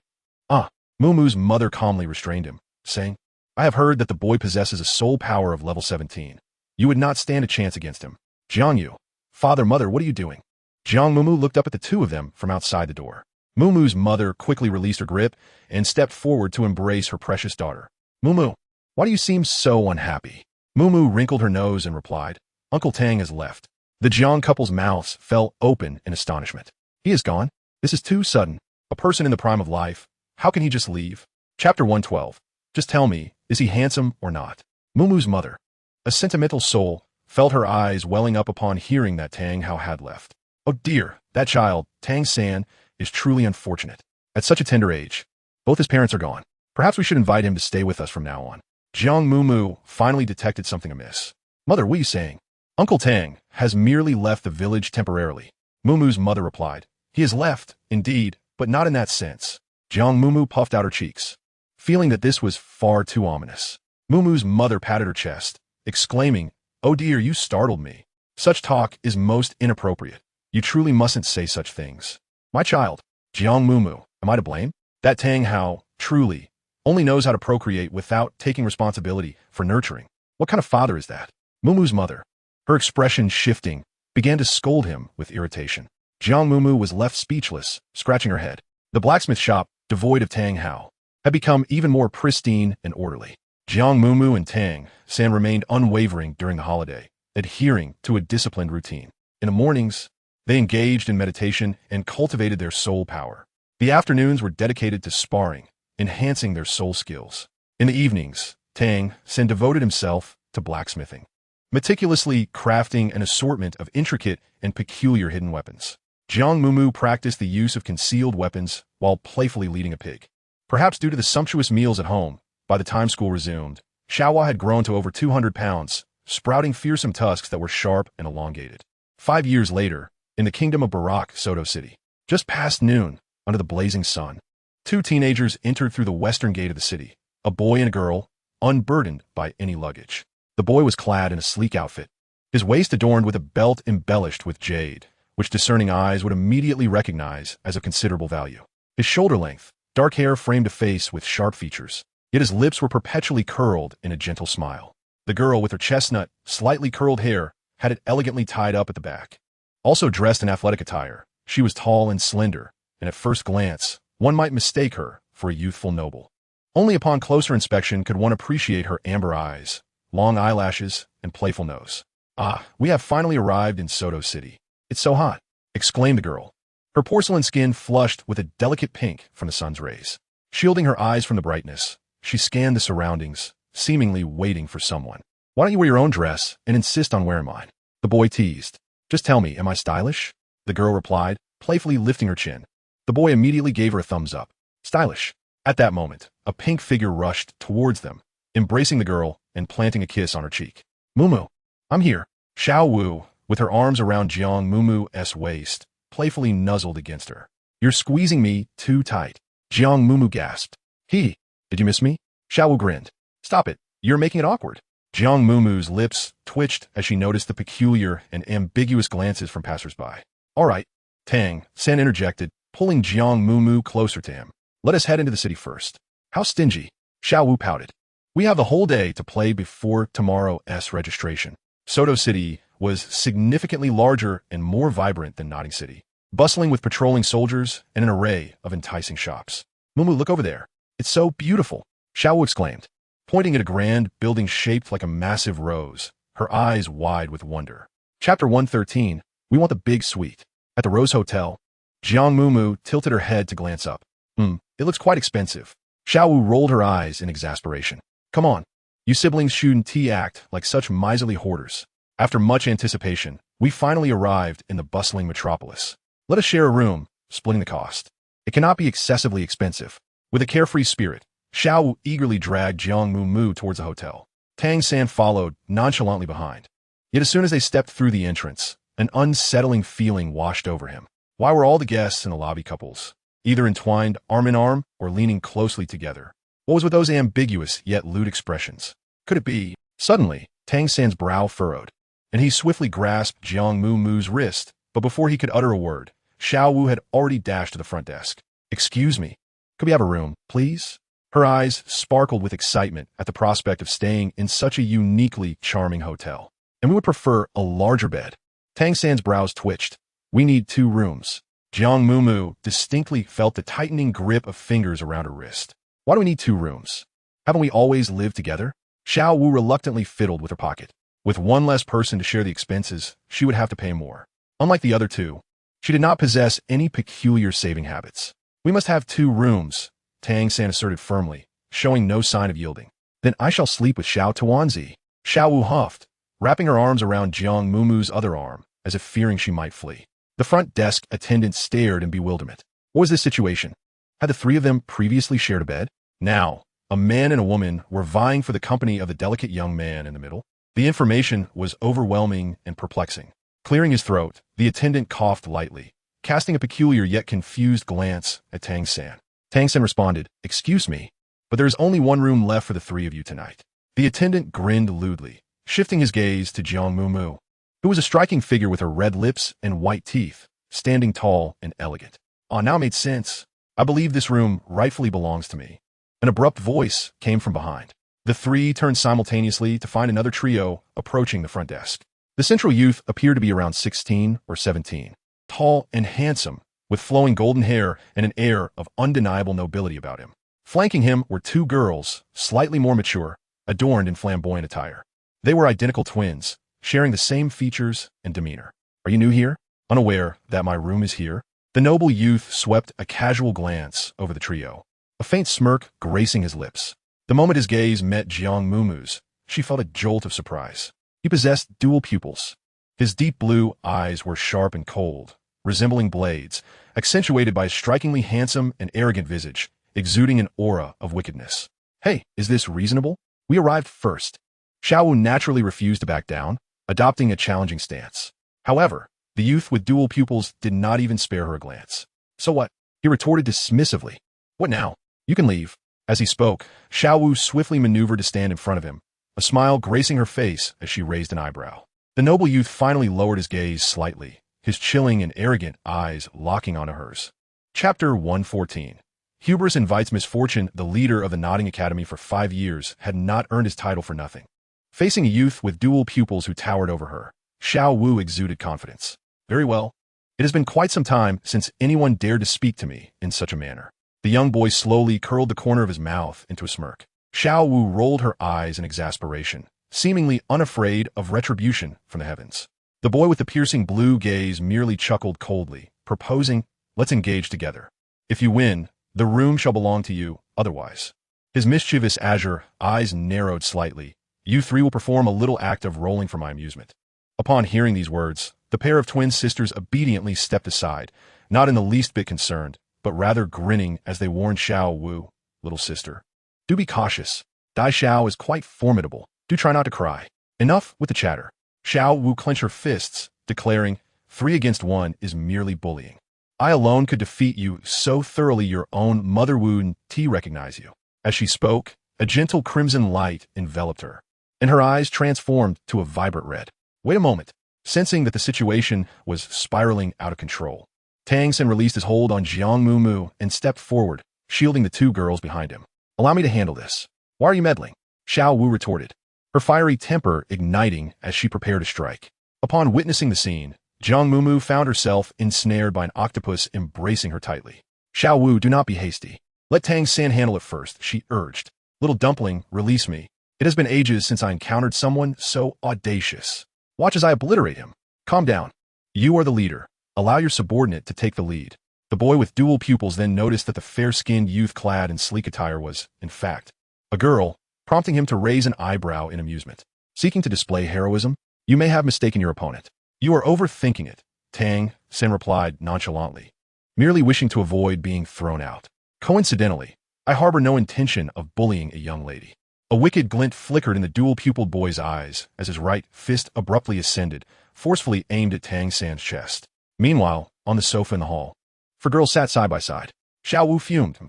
Mumu's mother calmly restrained him, saying, I have heard that the boy possesses a soul power of level 17. You would not stand a chance against him. Jiang Yu, Father, Mother, what are you doing? Jiang Mumu looked up at the 2 of them from outside the door. Mumu's mother quickly released her grip and stepped forward to embrace her precious daughter. Mumu, why do you seem so unhappy? Mumu wrinkled her nose and replied, Uncle Tang has left. The Jiang couple's mouths fell open in astonishment. He is gone? This is too sudden. A person in the prime of life, how can he just leave? Chapter 112. Just tell me, is he handsome or not? Mumu's mother, a sentimental soul, felt her eyes welling up upon hearing that Tang Hao had left. Oh dear, that child, Tang San, is truly unfortunate. At such a tender age, both his parents are gone. Perhaps we should invite him to stay with us from now on. Jiang Mumu finally detected something amiss. Mother, what are you saying? Uncle Tang has merely left the village temporarily. Mumu's mother replied. He has left, indeed, but not in that sense. Jiang Mumu puffed out her cheeks, feeling that this was far too ominous. Mumu's mother patted her chest, exclaiming, Oh dear, you startled me. Such talk is most inappropriate. You truly mustn't say such things. My child, Jiang Mumu, am I to blame? That Tang Hao, truly, only knows how to procreate without taking responsibility for nurturing. What kind of father is that? Mumu's mother, her expression shifting, began to scold him with irritation. Jiang Mumu was left speechless, scratching her head. The blacksmith shop, devoid of Tang Hao, had become even more pristine and orderly. Jiang Mumu and Tang San remained unwavering during the holiday, adhering to a disciplined routine. In the mornings, they engaged in meditation and cultivated their soul power. The afternoons were dedicated to sparring, enhancing their soul skills. In the evenings, Tang San devoted himself to blacksmithing, meticulously crafting an assortment of intricate and peculiar hidden weapons. Jiang Mumu practiced the use of concealed weapons while playfully leading a pig. Perhaps due to the sumptuous meals at home, by the time school resumed, Xiaohua had grown to over 200 pounds, sprouting fearsome tusks that were sharp and elongated. 5 years later, in the kingdom of Barak, Soto City, just past noon, under the blazing sun, 2 teenagers entered through the western gate of the city, a boy and a girl, unburdened by any luggage. The boy was clad in a sleek outfit, his waist adorned with a belt embellished with jade, which discerning eyes would immediately recognize as of considerable value. His shoulder-length, dark hair framed a face with sharp features, yet his lips were perpetually curled in a gentle smile. The girl, with her chestnut, slightly curled hair, had it elegantly tied up at the back. Also dressed in athletic attire, she was tall and slender, and at first glance, one might mistake her for a youthful noble. Only upon closer inspection could one appreciate her amber eyes, long eyelashes, and playful nose. Ah, we have finally arrived in Soto City. It's so hot, exclaimed the girl. Her porcelain skin flushed with a delicate pink from the sun's rays. Shielding her eyes from the brightness, she scanned the surroundings, seemingly waiting for someone. Why don't you wear your own dress and insist on wearing mine? The boy teased. Just tell me, am I stylish? The girl replied, playfully lifting her chin. The boy immediately gave her a thumbs up. Stylish. At that moment, a pink figure rushed towards them, embracing the girl and planting a kiss on her cheek. Mumu, I'm here. Xiao Wu, with her arms around Jiang Mumu's waist, playfully nuzzled against her. You're squeezing me too tight. Jiang Mumu gasped. Did you miss me? Xiao Wu grinned. Stop it. You're making it awkward. Jiang Mumu's lips twitched as she noticed the peculiar and ambiguous glances from passersby. All right, Tang San interjected, pulling Jiang Mumu closer to him. Let us head into the city first. How stingy. Xiao Wu pouted. We have the whole day to play before tomorrow's registration. Soto City was significantly larger and more vibrant than Notting City, bustling with patrolling soldiers and an array of enticing shops. Mumu, look over there. It's so beautiful, Xiao Wu exclaimed, pointing at a grand building shaped like a massive rose, her eyes wide with wonder. Chapter 113, we want the big suite. At the Rose Hotel, Jiang Mumu tilted her head to glance up. It looks quite expensive. Xiao Wu rolled her eyes in exasperation. Come on, you siblings shouldn't act like such miserly hoarders. After much anticipation, we finally arrived in the bustling metropolis. Let us share a room, splitting the cost. It cannot be excessively expensive. With a carefree spirit, Xiao Wu eagerly dragged Jiang Mumu towards the hotel. Tang San followed nonchalantly behind. Yet as soon as they stepped through the entrance, an unsettling feeling washed over him. Why were all the guests in the lobby couples, either entwined arm in arm or leaning closely together? What was with those ambiguous yet lewd expressions? Could it be? Suddenly, Tang San's brow furrowed, and he swiftly grasped Jiang Mumu's wrist, but before he could utter a word, Xiao Wu had already dashed to the front desk. Excuse me, could we have a room, please? Her eyes sparkled with excitement at the prospect of staying in such a uniquely charming hotel. And we would prefer a larger bed. Tang San's brows twitched. We need 2 rooms. Jiang Mumu distinctly felt the tightening grip of fingers around her wrist. Why do we need 2 rooms? Haven't we always lived together? Xiao Wu reluctantly fiddled with her pocket. With one less person to share the expenses, she would have to pay more. Unlike the other 2, she did not possess any peculiar saving habits. We must have 2 rooms, Tang San asserted firmly, showing no sign of yielding. Then I shall sleep with Xiao Tuanzi. Xiao Wu huffed, wrapping her arms around Jiang Mumu's other arm, as if fearing she might flee. The front desk attendant stared in bewilderment. What was this situation? Had the 3 of them previously shared a bed? Now, a man and a woman were vying for the company of the delicate young man in the middle. The information was overwhelming and perplexing. Clearing his throat, the attendant coughed lightly, casting a peculiar yet confused glance at Tang San. Tang San responded, "Excuse me, but there is only 1 room left for the 3 of you tonight." The attendant grinned lewdly, shifting his gaze to Jiang Mumu, who was a striking figure with her red lips and white teeth, standing tall and elegant. Now it made sense. I believe this room rightfully belongs to me. An abrupt voice came from behind. The 3 turned simultaneously to find another trio approaching the front desk. The central youth appeared to be around 16 or 17, tall and handsome, with flowing golden hair and an air of undeniable nobility about him. Flanking him were 2 girls, slightly more mature, adorned in flamboyant attire. They were identical twins, sharing the same features and demeanor. "Are you new here? Unaware that my room is here?" The noble youth swept a casual glance over the trio, a faint smirk gracing his lips. The moment his gaze met Jiang Mumu's, she felt a jolt of surprise. He possessed dual pupils. His deep blue eyes were sharp and cold, resembling blades, accentuated by a strikingly handsome and arrogant visage, exuding an aura of wickedness. "Hey, is this reasonable? We arrived first." Xiao Wu naturally refused to back down, adopting a challenging stance. However, the youth with dual pupils did not even spare her a glance. "So what?" he retorted dismissively. "What now? You can leave." As he spoke, Xiao Wu swiftly maneuvered to stand in front of him, a smile gracing her face as she raised an eyebrow. The noble youth finally lowered his gaze slightly, his chilling and arrogant eyes locking onto hers. Chapter 114. Hubris invites misfortune. The leader of the Nodding Academy for 5 years had not earned his title for nothing. Facing a youth with dual pupils who towered over her, Xiao Wu exuded confidence. "Very well. It has been quite some time since anyone dared to speak to me in such a manner." The young boy slowly curled the corner of his mouth into a smirk. Xiao Wu rolled her eyes in exasperation, seemingly unafraid of retribution from the heavens. The boy with the piercing blue gaze merely chuckled coldly, proposing, "Let's engage together. If you win, the room shall belong to you, otherwise." His mischievous azure eyes narrowed slightly. "You 3 will perform a little act of rolling for my amusement." Upon hearing these words, the pair of twin sisters obediently stepped aside, not in the least bit concerned, but rather grinning as they warned Xiao Wu, "Little sister, do be cautious. Dai Xiao is quite formidable. Do try not to cry." Enough with the chatter. Xiao Wu clenched her fists, declaring, 3 against 1 is merely bullying. "I alone could defeat you so thoroughly your own mother would recognize you." As she spoke, a gentle crimson light enveloped her, and her eyes transformed to a vibrant red. "Wait a moment." Sensing that the situation was spiraling out of control, Tang San released his hold on Jiang Mumu and stepped forward, shielding the 2 girls behind him. "Allow me to handle this." "Why are you meddling?" Xiao Wu retorted, her fiery temper igniting as she prepared to strike. Upon witnessing the scene, Jiang Mumu found herself ensnared by an octopus embracing her tightly. "Xiao Wu, do not be hasty. Let Tang San handle it first," she urged. "Little dumpling, release me. It has been ages since I encountered someone so audacious. Watch as I obliterate him." "Calm down. You are the leader. Allow your subordinate to take the lead." The boy with dual pupils then noticed that the fair-skinned youth clad in sleek attire was, in fact, a girl, prompting him to raise an eyebrow in amusement. "Seeking to display heroism? You may have mistaken your opponent." "You are overthinking it," Tang San replied nonchalantly, merely wishing to avoid being thrown out. "Coincidentally, I harbor no intention of bullying a young lady." A wicked glint flickered in the dual-pupiled boy's eyes as his right fist abruptly ascended, forcefully aimed at Tang San's chest. Meanwhile, on the sofa in the hall, 4 girls sat side by side. Xiao Wu fumed.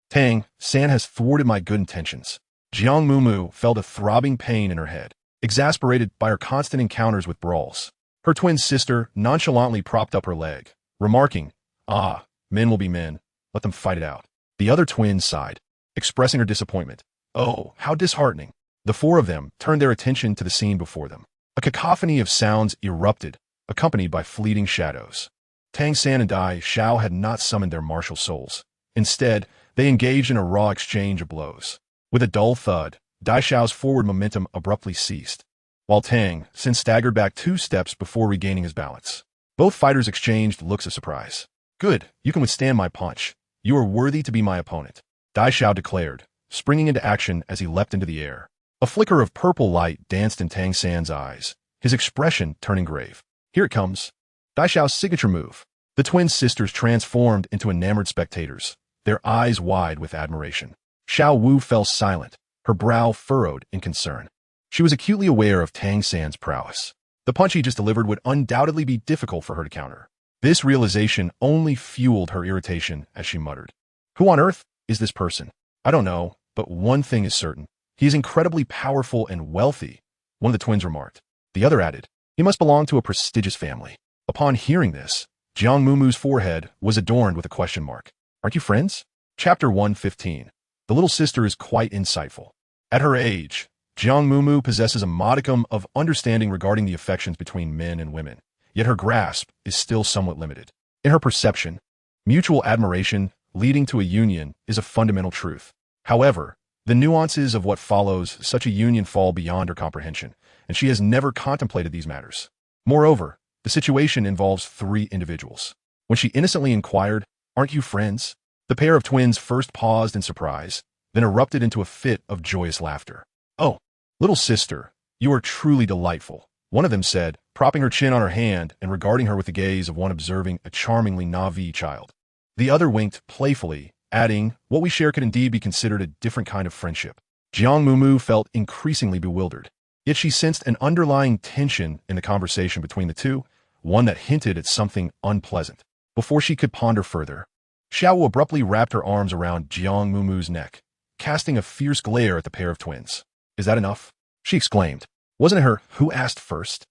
"Tang San has thwarted my good intentions." Jiang Mumu felt a throbbing pain in her head, exasperated by her constant encounters with brawls. Her twin sister nonchalantly propped up her leg, remarking, "Ah, men will be men. Let them fight it out." The other twin sighed, expressing her disappointment. "Oh, how disheartening." The 4 of them turned their attention to the scene before them. A cacophony of sounds erupted, accompanied by fleeting shadows. Tang San and Dai Xiao had not summoned their martial souls. Instead, they engaged in a raw exchange of blows. With a dull thud, Dai Xiao's forward momentum abruptly ceased, while Tang San staggered back 2 steps before regaining his balance. Both fighters exchanged looks of surprise. "Good, you can withstand my punch," You are worthy to be my opponent, Dai Xiao declared, springing into action as he leapt into the air. A flicker of purple light danced in Tang San's eyes, his expression turning grave. Here it comes. Dai Xiao's signature move. The twin sisters transformed into enamored spectators, their eyes wide with admiration. Xiao Wu fell silent, her brow furrowed in concern. She was acutely aware of Tang San's prowess. The punch he just delivered would undoubtedly be difficult for her to counter. This realization only fueled her irritation as she muttered. Who on earth is this person? I don't know, but one thing is certain. He is incredibly powerful and wealthy, one of the twins remarked. The other added, he must belong to a prestigious family. Upon hearing this, Jiang Mumu's forehead was adorned with a question mark. Aren't you friends? Chapter 115. The little sister is quite insightful. At her age, Jiang Mumu possesses a modicum of understanding regarding the affections between men and women, yet her grasp is still somewhat limited. In her perception, mutual admiration leading to a union is a fundamental truth. However, the nuances of what follows such a union fall beyond her comprehension, and she has never contemplated these matters. Moreover, the situation involves three individuals. When she innocently inquired, "Aren't you friends?" the pair of twins first paused in surprise, then erupted into a fit of joyous laughter. "Oh, little sister, you are truly delightful," one of them said, propping her chin on her hand and regarding her with the gaze of one observing a charmingly naive child. The other winked playfully, adding, "What we share could indeed be considered a different kind of friendship." Jiang Mumu felt increasingly bewildered, yet she sensed an underlying tension in the conversation between the two, one that hinted at something unpleasant. Before she could ponder further, Xiao abruptly wrapped her arms around Jiang Mumu's neck, casting a fierce glare at the pair of twins. "Is that enough?" she exclaimed. "Wasn't it her who asked first?"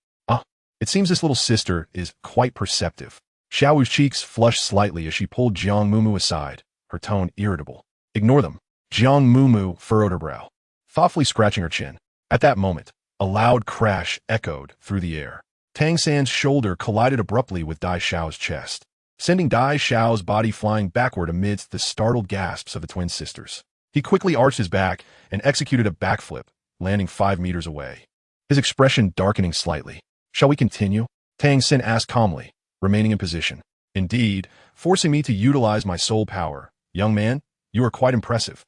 It seems this little sister is quite perceptive." Xiao's cheeks flushed slightly as she pulled Jiang Mumu aside, her tone irritable. "Ignore them." Jiang Mumu furrowed her brow, thoughtfully scratching her chin. At that moment, a loud crash echoed through the air. Tang San's shoulder collided abruptly with Dai Xiao's chest, sending Dai Xiao's body flying backward amidst the startled gasps of the twin sisters. He quickly arched his back and executed a backflip, landing 5 meters away, his expression darkening slightly. "Shall we continue?" Tang San asked calmly, remaining in position. "Indeed, forcing me to utilize my soul power. Young man, you are quite impressive."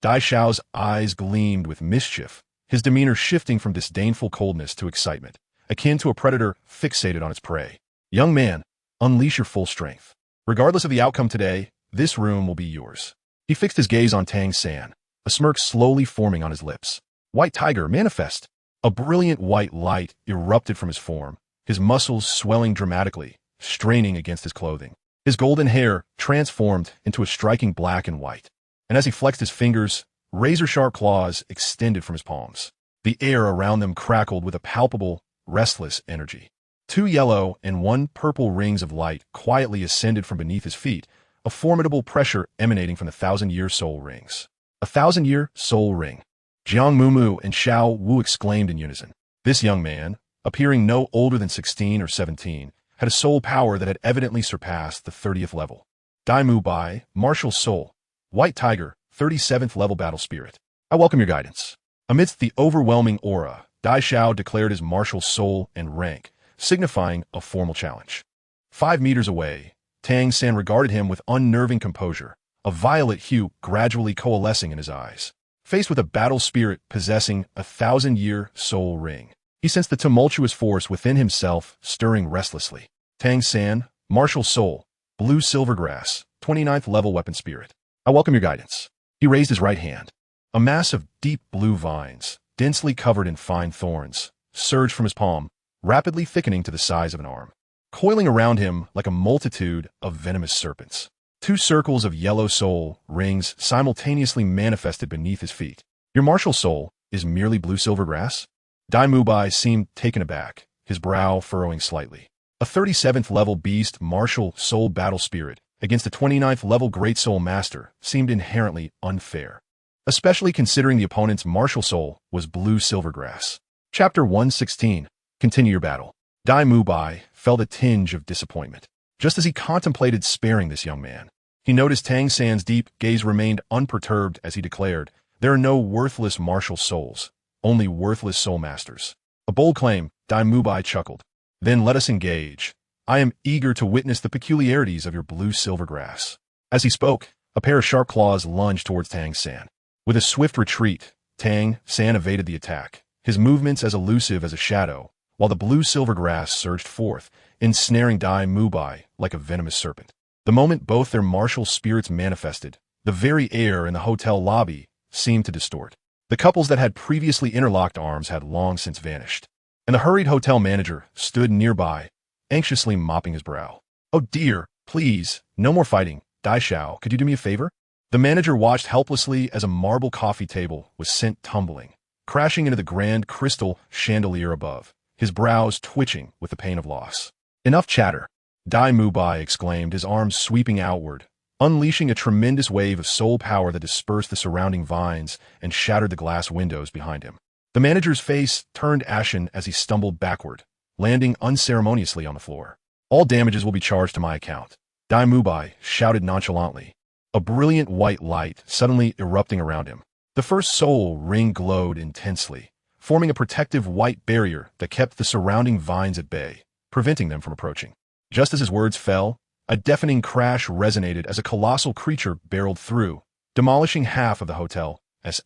Dai Xiao's eyes gleamed with mischief, his demeanor shifting from disdainful coldness to excitement, akin to a predator fixated on its prey. "Young man, unleash your full strength. Regardless of the outcome today, this room will be yours." He fixed his gaze on Tang San, a smirk slowly forming on his lips. "White tiger, manifest." A brilliant white light erupted from his form, his muscles swelling dramatically, straining against his clothing. His golden hair transformed into a striking black and white, and as he flexed his fingers, razor-sharp claws extended from his palms. The air around them crackled with a palpable, restless energy. 2 yellow and 1 purple rings of light quietly ascended from beneath his feet, a formidable pressure emanating from the 1,000-year soul rings. A 1,000-year soul ring. Jiang Mumu and Xiao Wu exclaimed in unison. This young man, appearing no older than 16 or 17, had a soul power that had evidently surpassed the 30th level. Dai Mu Bai, martial soul. White tiger, 37th level battle spirit. I welcome your guidance. Amidst the overwhelming aura, Dai Xiao declared his martial soul and rank, signifying a formal challenge. 5 meters away, Tang San regarded him with unnerving composure, a violet hue gradually coalescing in his eyes. Faced with a battle spirit possessing a 1,000-year soul ring, he sensed the tumultuous force within himself stirring restlessly. Tang San, martial soul, blue silvergrass, 29th level weapon spirit. I welcome your guidance. He raised his right hand. A mass of deep blue vines, densely covered in fine thorns, surged from his palm, rapidly thickening to the size of an arm, coiling around him like a multitude of venomous serpents. 2 circles of yellow soul rings simultaneously manifested beneath his feet. Your martial soul is merely blue silvergrass? Dai Mu Bai seemed taken aback, his brow furrowing slightly. A 37th level beast martial soul battle spirit against a 29th level great soul master seemed inherently unfair, especially considering the opponent's martial soul was blue silvergrass. Chapter 116. Continue your battle. Dai Mu Bai felt a tinge of disappointment. Just as he contemplated sparing this young man, he noticed Tang San's deep gaze remained unperturbed as he declared, "There are no worthless martial souls, only worthless soul masters." A bold claim, Dai Mu Bai chuckled. "Then let us engage. I am eager to witness the peculiarities of your blue silvergrass." As he spoke, A pair of sharp claws lunged towards Tang San. With a swift retreat, Tang San evaded the attack, his movements as elusive as a shadow, while the blue-silver grass surged forth, ensnaring Dai Mubai like a venomous serpent. The moment both their martial spirits manifested, the very air in the hotel lobby seemed to distort. The couples that had previously interlocked arms had long since vanished, and the hurried hotel manager stood nearby, anxiously mopping his brow. "Oh dear, please, no more fighting. Dai Xiao, could you do me a favor?" The manager watched helplessly as a marble coffee table was sent tumbling, crashing into the grand crystal chandelier above, his brows twitching with the pain of loss. "Enough chatter," Dai Mubai exclaimed, his arms sweeping outward, unleashing a tremendous wave of soul power that dispersed the surrounding vines and shattered the glass windows behind him. The manager's face turned ashen as he stumbled backward, landing unceremoniously on the floor. "All damages will be charged to my account," Dai Mubai shouted nonchalantly, a brilliant white light suddenly erupting around him. The first soul ring glowed intensely, forming a protective white barrier that kept the surrounding vines at bay, preventing them from approaching. Just as his words fell, a deafening crash resonated as a colossal creature barreled through, demolishing half of the hotel's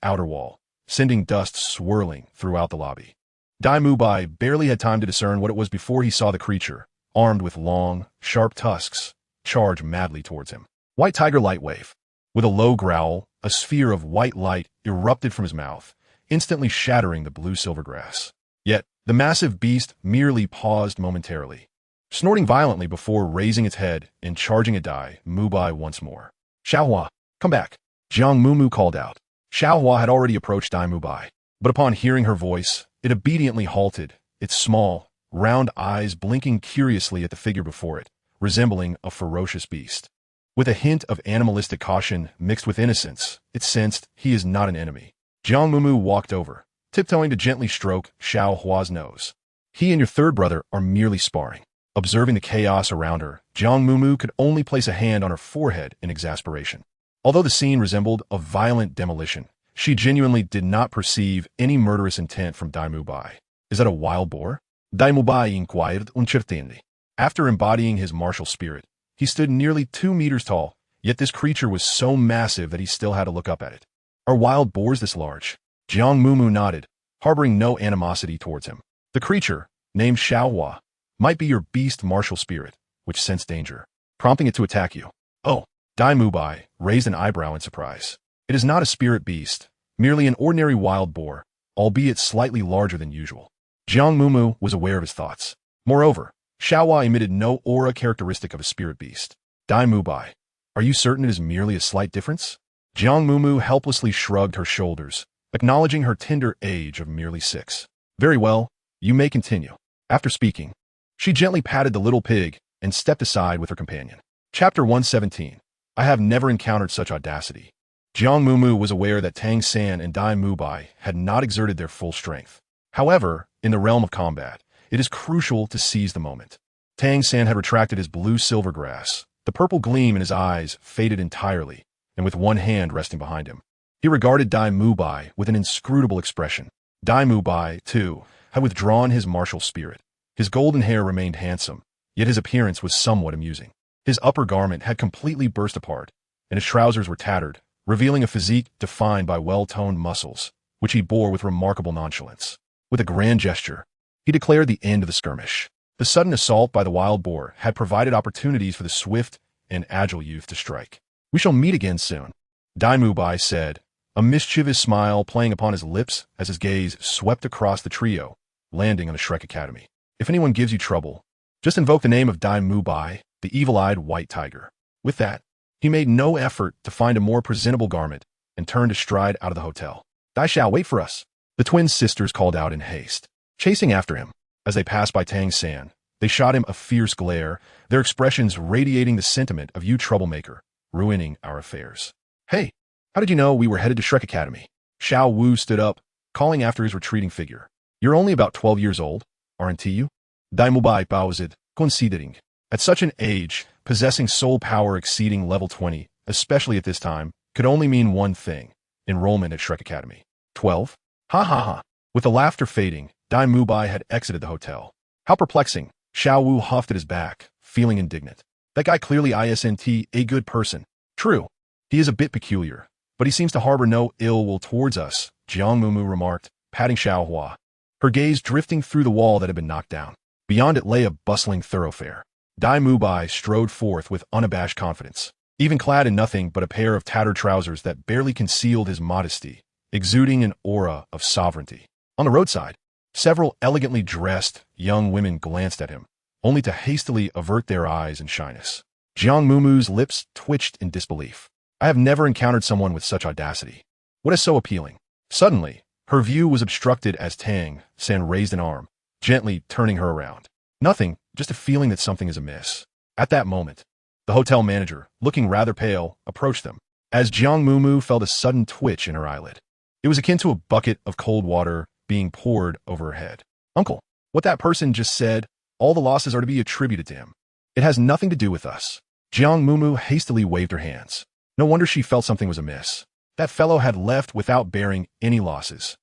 outer wall, sending dust swirling throughout the lobby. Dai Mubai barely had time to discern what it was before he saw the creature, armed with long, sharp tusks, charge madly towards him. White Tiger Lightwave. With a low growl, a sphere of white light erupted from his mouth, instantly shattering the blue-silver grass. Yet, the massive beast merely paused momentarily, snorting violently before raising its head and charging at Dai Mubai once more. "Xiaohua, come back," Jiang Mumu called out. Xiaohua had already approached Dai Mubai, but upon hearing her voice, it obediently halted, its small, round eyes blinking curiously at the figure before it, resembling a ferocious beast. With a hint of animalistic caution mixed with innocence, it sensed he is not an enemy. Jiang Mumu walked over, tiptoeing to gently stroke Xiaohua's nose. "He and your third brother are merely sparring." Observing the chaos around her, Jiang Mumu could only place a hand on her forehead in exasperation. Although the scene resembled a violent demolition, she genuinely did not perceive any murderous intent from Dai Mubai. "Is that a wild boar?" Dai Mubai inquired uncertainly. After embodying his martial spirit, he stood nearly 2 meters tall, yet this creature was so massive that he still had to look up at it. "Are wild boars this large?" Jiang Mumu nodded, harboring no animosity towards him. "The creature, named Xiaohua, might be your beast martial spirit, which sensed danger, prompting it to attack you." "Oh," Dai Mubai raised an eyebrow in surprise. "It is not a spirit beast, merely an ordinary wild boar, albeit slightly larger than usual." Jiang Mumu was aware of his thoughts. Moreover, Xiaohua emitted no aura characteristic of a spirit beast. "Dai Mubai, are you certain it is merely a slight difference?" Jiang Mumu helplessly shrugged her shoulders, acknowledging her tender age of merely 6. "Very well, you may continue." After speaking, she gently patted the little pig and stepped aside with her companion. Chapter 117. I have never encountered such audacity. Jiang Mumu was aware that Tang San and Dai Mubai had not exerted their full strength. However, in the realm of combat, it is crucial to seize the moment. Tang San had retracted his blue-silver grass. The purple gleam in his eyes faded entirely, and with one hand resting behind him, he regarded Dai Mubai with an inscrutable expression. Dai Mubai, too, had withdrawn his martial spirit. His golden hair remained handsome, yet his appearance was somewhat amusing. His upper garment had completely burst apart, and his trousers were tattered, revealing a physique defined by well-toned muscles, which he bore with remarkable nonchalance. With a grand gesture, he declared the end of the skirmish. The sudden assault by the wild boar had provided opportunities for the swift and agile youth to strike. "We shall meet again soon," Dai Mubai said, a mischievous smile playing upon his lips as his gaze swept across the trio, landing on the Shrek Academy. "If anyone gives you trouble, just invoke the name of Dai Mubai, the evil-eyed white tiger." With that, he made no effort to find a more presentable garment and turned to stride out of the hotel. "Dai Xiao, wait for us," the twin sisters called out in haste. Chasing after him, as they passed by Tang San, they shot him a fierce glare, their expressions radiating the sentiment of "you troublemaker, ruining our affairs." "Hey, how did you know we were headed to Shrek Academy?" Xiao Wu stood up, calling after his retreating figure. "You're only about 12 years old, aren't you?" Dai Mubai paused, considering. At such an age, possessing soul power exceeding level 20, especially at this time, could only mean one thing: enrollment at Shrek Academy. 12? Ha ha ha. With the laughter fading, Dai Mubai had exited the hotel. How perplexing. Xiao Wu huffed at his back, feeling indignant. That guy clearly isn't a good person. True. He is a bit peculiar, but he seems to harbor no ill will towards us, Jiang Mumu remarked, patting Xiaohua, her gaze drifting through the wall that had been knocked down. Beyond it lay a bustling thoroughfare. Dai Mubai strode forth with unabashed confidence, even clad in nothing but a pair of tattered trousers that barely concealed his modesty, exuding an aura of sovereignty. On the roadside, several elegantly dressed young women glanced at him, only to hastily avert their eyes in shyness. Jiang Mumu's lips twitched in disbelief. I have never encountered someone with such audacity. What is so appealing? Suddenly, her view was obstructed as Tang San raised an arm, gently turning her around. Nothing, just a feeling that something is amiss. At that moment, the hotel manager, looking rather pale, approached them. As Jiang Mumu felt a sudden twitch in her eyelid. It was akin to a bucket of cold water being poured over her head. Uncle, what that person just said, all the losses are to be attributed to him. It has nothing to do with us. Jiang Mumu hastily waved her hands. No wonder she felt something was amiss. That fellow had left without bearing any losses.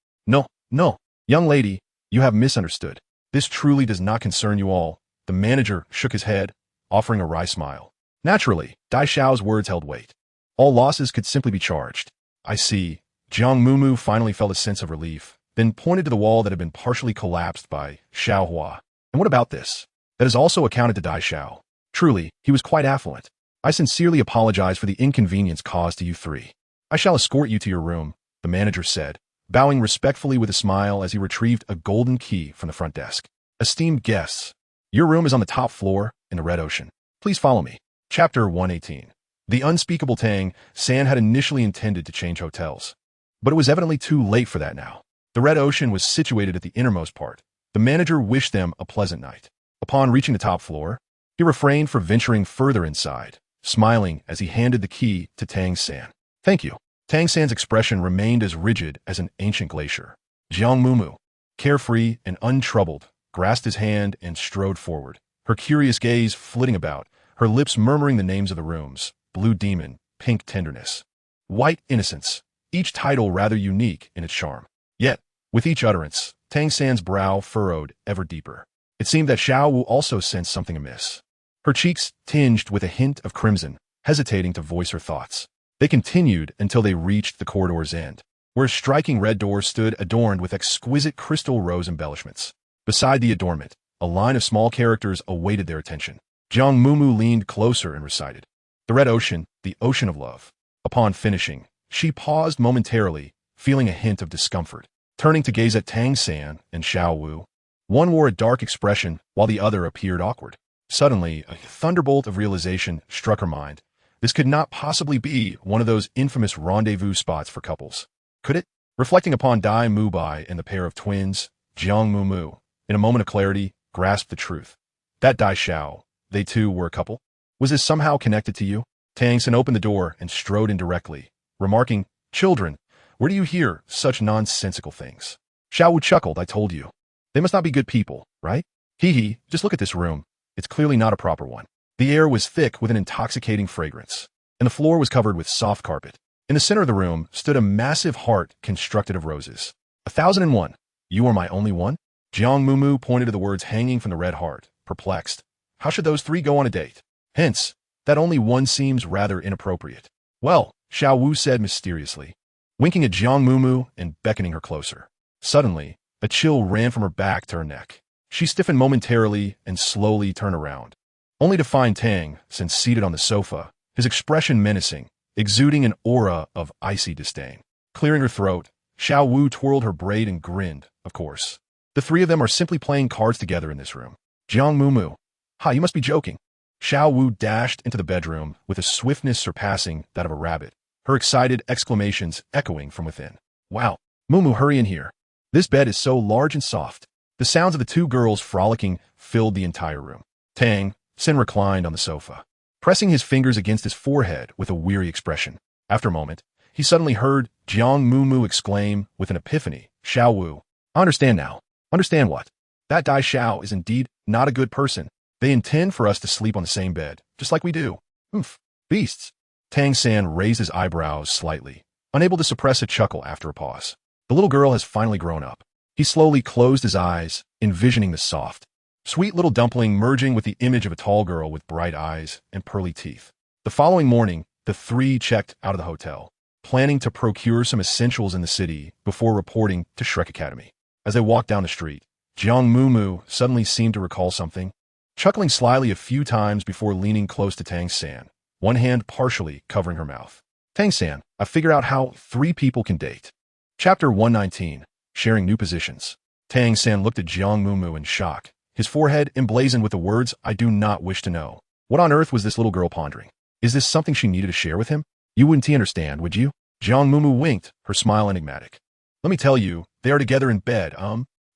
No, young lady, you have misunderstood. This truly does not concern you all. The manager shook his head, offering a wry smile. Naturally, Dai Xiao's words held weight. All losses could simply be charged. I see. Jiang Mumu finally felt a sense of relief, then pointed to the wall that had been partially collapsed by Xiaohua. And what about this? That is also accounted to Dai Xiao. Truly, he was quite affluent. I sincerely apologize for the inconvenience caused to you three. I shall escort you to your room, the manager said, bowing respectfully with a smile as he retrieved a golden key from the front desk. Esteemed guests, your room is on the top floor in the Red Ocean. Please follow me. Chapter 118. The unspeakable Tang San had initially intended to change hotels, but it was evidently too late for that now. The Red Ocean was situated at the innermost part. The manager wished them a pleasant night. Upon reaching the top floor, he refrained from venturing further inside, smiling as he handed the key to Tang San. Thank you. Tang San's expression remained as rigid as an ancient glacier. Jiang Mumu, carefree and untroubled, grasped his hand and strode forward, her curious gaze flitting about, her lips murmuring the names of the rooms: Blue Demon, Pink Tenderness, White Innocence, each title rather unique in its charm. Yet, with each utterance, Tang San's brow furrowed ever deeper. It seemed that Xiao Wu also sensed something amiss. Her cheeks tinged with a hint of crimson, hesitating to voice her thoughts. They continued until they reached the corridor's end, where a striking red door stood adorned with exquisite crystal rose embellishments. Beside the adornment, a line of small characters awaited their attention. Jiang Mumu leaned closer and recited, "The Red Ocean, the Ocean of Love." Upon finishing, she paused momentarily, feeling a hint of discomfort. Turning to gaze at Tang San and Xiao Wu, one wore a dark expression while the other appeared awkward. Suddenly, a thunderbolt of realization struck her mind. This could not possibly be one of those infamous rendezvous spots for couples. Could it? Reflecting upon Dai Mubai and the pair of twins, Jiang Mumu, in a moment of clarity, grasped the truth. That Dai Xiao, they too were a couple? Was this somehow connected to you? Tang San opened the door and strode in directly, remarking, "Children, where do you hear such nonsensical things?" Xiao Wu chuckled. "I told you. They must not be good people, right? Hee, just look at this room. It's clearly not a proper one." The air was thick with an intoxicating fragrance, and the floor was covered with soft carpet. In the center of the room stood a massive heart constructed of roses. 1001. You are my only one? Jiang Mumu pointed to the words hanging from the red heart, perplexed. How should those three go on a date? Hence, that only one seems rather inappropriate. Well, Xiao Wu said mysteriously, winking at Jiang Mumu and beckoning her closer. Suddenly, a chill ran from her back to her neck. She stiffened momentarily and slowly turned around, only to find Tang San seated on the sofa, his expression menacing, exuding an aura of icy disdain. Clearing her throat, Xiao Wu twirled her braid and grinned, of course. The three of them are simply playing cards together in this room. Jiang Mumu. Ha, you must be joking. Xiao Wu dashed into the bedroom with a swiftness surpassing that of a rabbit, her excited exclamations echoing from within. Wow, Mumu, hurry in here. This bed is so large and soft. The sounds of the two girls frolicking filled the entire room. Tang San reclined on the sofa, pressing his fingers against his forehead with a weary expression. After a moment, he suddenly heard Jiang Mumu exclaim with an epiphany, "Xiao Wu, I understand now." Understand what? That Dai Xiao is indeed not a good person. They intend for us to sleep on the same bed, just like we do. Oof, beasts. Tang San raised his eyebrows slightly, unable to suppress a chuckle after a pause. The little girl has finally grown up. He slowly closed his eyes, envisioning the soft, sweet little dumpling merging with the image of a tall girl with bright eyes and pearly teeth. The following morning, the three checked out of the hotel, planning to procure some essentials in the city before reporting to Shrek Academy. As they walked down the street, Jiang Mumu suddenly seemed to recall something, chuckling slyly a few times before leaning close to Tang San, one hand partially covering her mouth. Tang San, I figure out how 3 people can date. Chapter 119, Sharing New Positions. Tang San looked at Jiang Mumu in shock, his forehead emblazoned with the words, I do not wish to know. What on earth was this little girl pondering? Is this something she needed to share with him? You wouldn't understand, would you? Jiang Mumu winked, her smile enigmatic. Let me tell you, they are together in bed,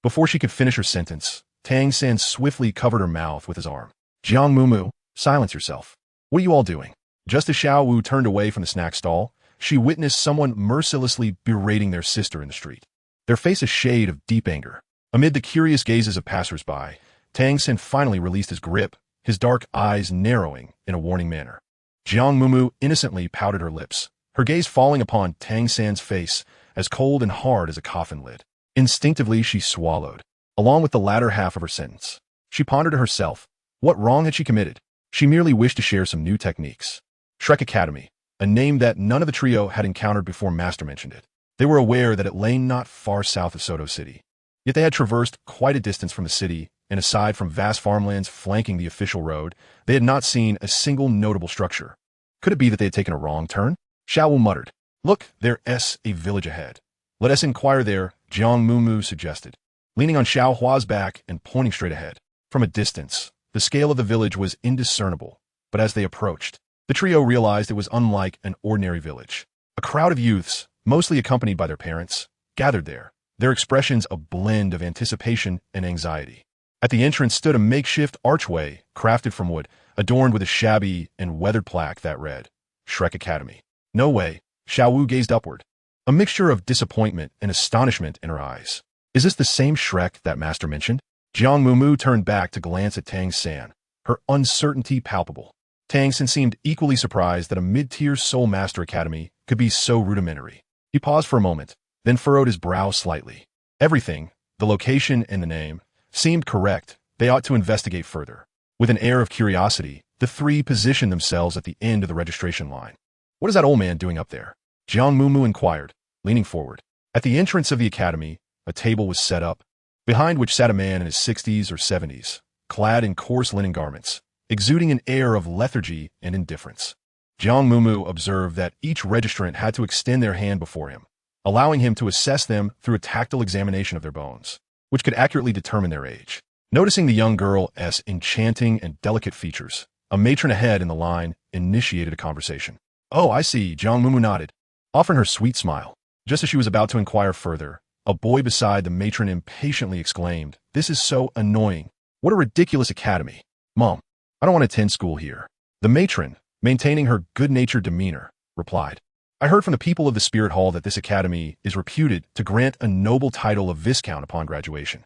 Before she could finish her sentence, Tang San swiftly covered her mouth with his arm. Jiang Mumu, silence yourself. What are you all doing? Just as Xiao Wu turned away from the snack stall, she witnessed someone mercilessly berating their sister in the street. Their face a shade of deep anger. Amid the curious gazes of passers-by, Tang San finally released his grip, his dark eyes narrowing in a warning manner. Jiang Mumu innocently pouted her lips, her gaze falling upon Tang San's face, as cold and hard as a coffin lid. Instinctively, she swallowed, along with the latter half of her sentence. She pondered to herself, what wrong had she committed? She merely wished to share some new techniques. Shrek Academy, a name that none of the trio had encountered before Master mentioned it. They were aware that it lay not far south of Soto City. Yet they had traversed quite a distance from the city, and aside from vast farmlands flanking the official road, they had not seen a single notable structure. Could it be that they had taken a wrong turn? Xiao Wu muttered. Look, there's a village ahead. Let us inquire there, Jiang Mumu suggested, leaning on Xiao Hua's back and pointing straight ahead. From a distance, the scale of the village was indiscernible, but as they approached, the trio realized it was unlike an ordinary village. A crowd of youths, mostly accompanied by their parents, gathered there, their expressions a blend of anticipation and anxiety. At the entrance stood a makeshift archway crafted from wood, adorned with a shabby and weathered plaque that read, Shrek Academy. No way, Xiao Wu gazed upward, a mixture of disappointment and astonishment in her eyes. Is this the same Shrek that Master mentioned? Jiang Mumu turned back to glance at Tang San, her uncertainty palpable. Tang San seemed equally surprised that a mid-tier Soul Master Academy could be so rudimentary. He paused for a moment, then furrowed his brow slightly. Everything, the location and the name, seemed correct. They ought to investigate further. With an air of curiosity, the three positioned themselves at the end of the registration line. What is that old man doing up there? Jiang Mumu inquired, leaning forward. At the entrance of the academy, a table was set up, behind which sat a man in his 60s or 70s, clad in coarse linen garments, exuding an air of lethargy and indifference. Jiang Mumu observed that each registrant had to extend their hand before him, allowing him to assess them through a tactile examination of their bones, which could accurately determine their age. Noticing the young girl's enchanting and delicate features, a matron ahead in the line initiated a conversation. Oh, I see, Jiang Mumu nodded, offering her sweet smile. Just as she was about to inquire further, a boy beside the matron impatiently exclaimed, This is so annoying. What a ridiculous academy. Mom, I don't want to attend school here. The matron, maintaining her good-natured demeanor, replied, I heard from the people of the Spirit Hall that this academy is reputed to grant a noble title of Viscount upon graduation.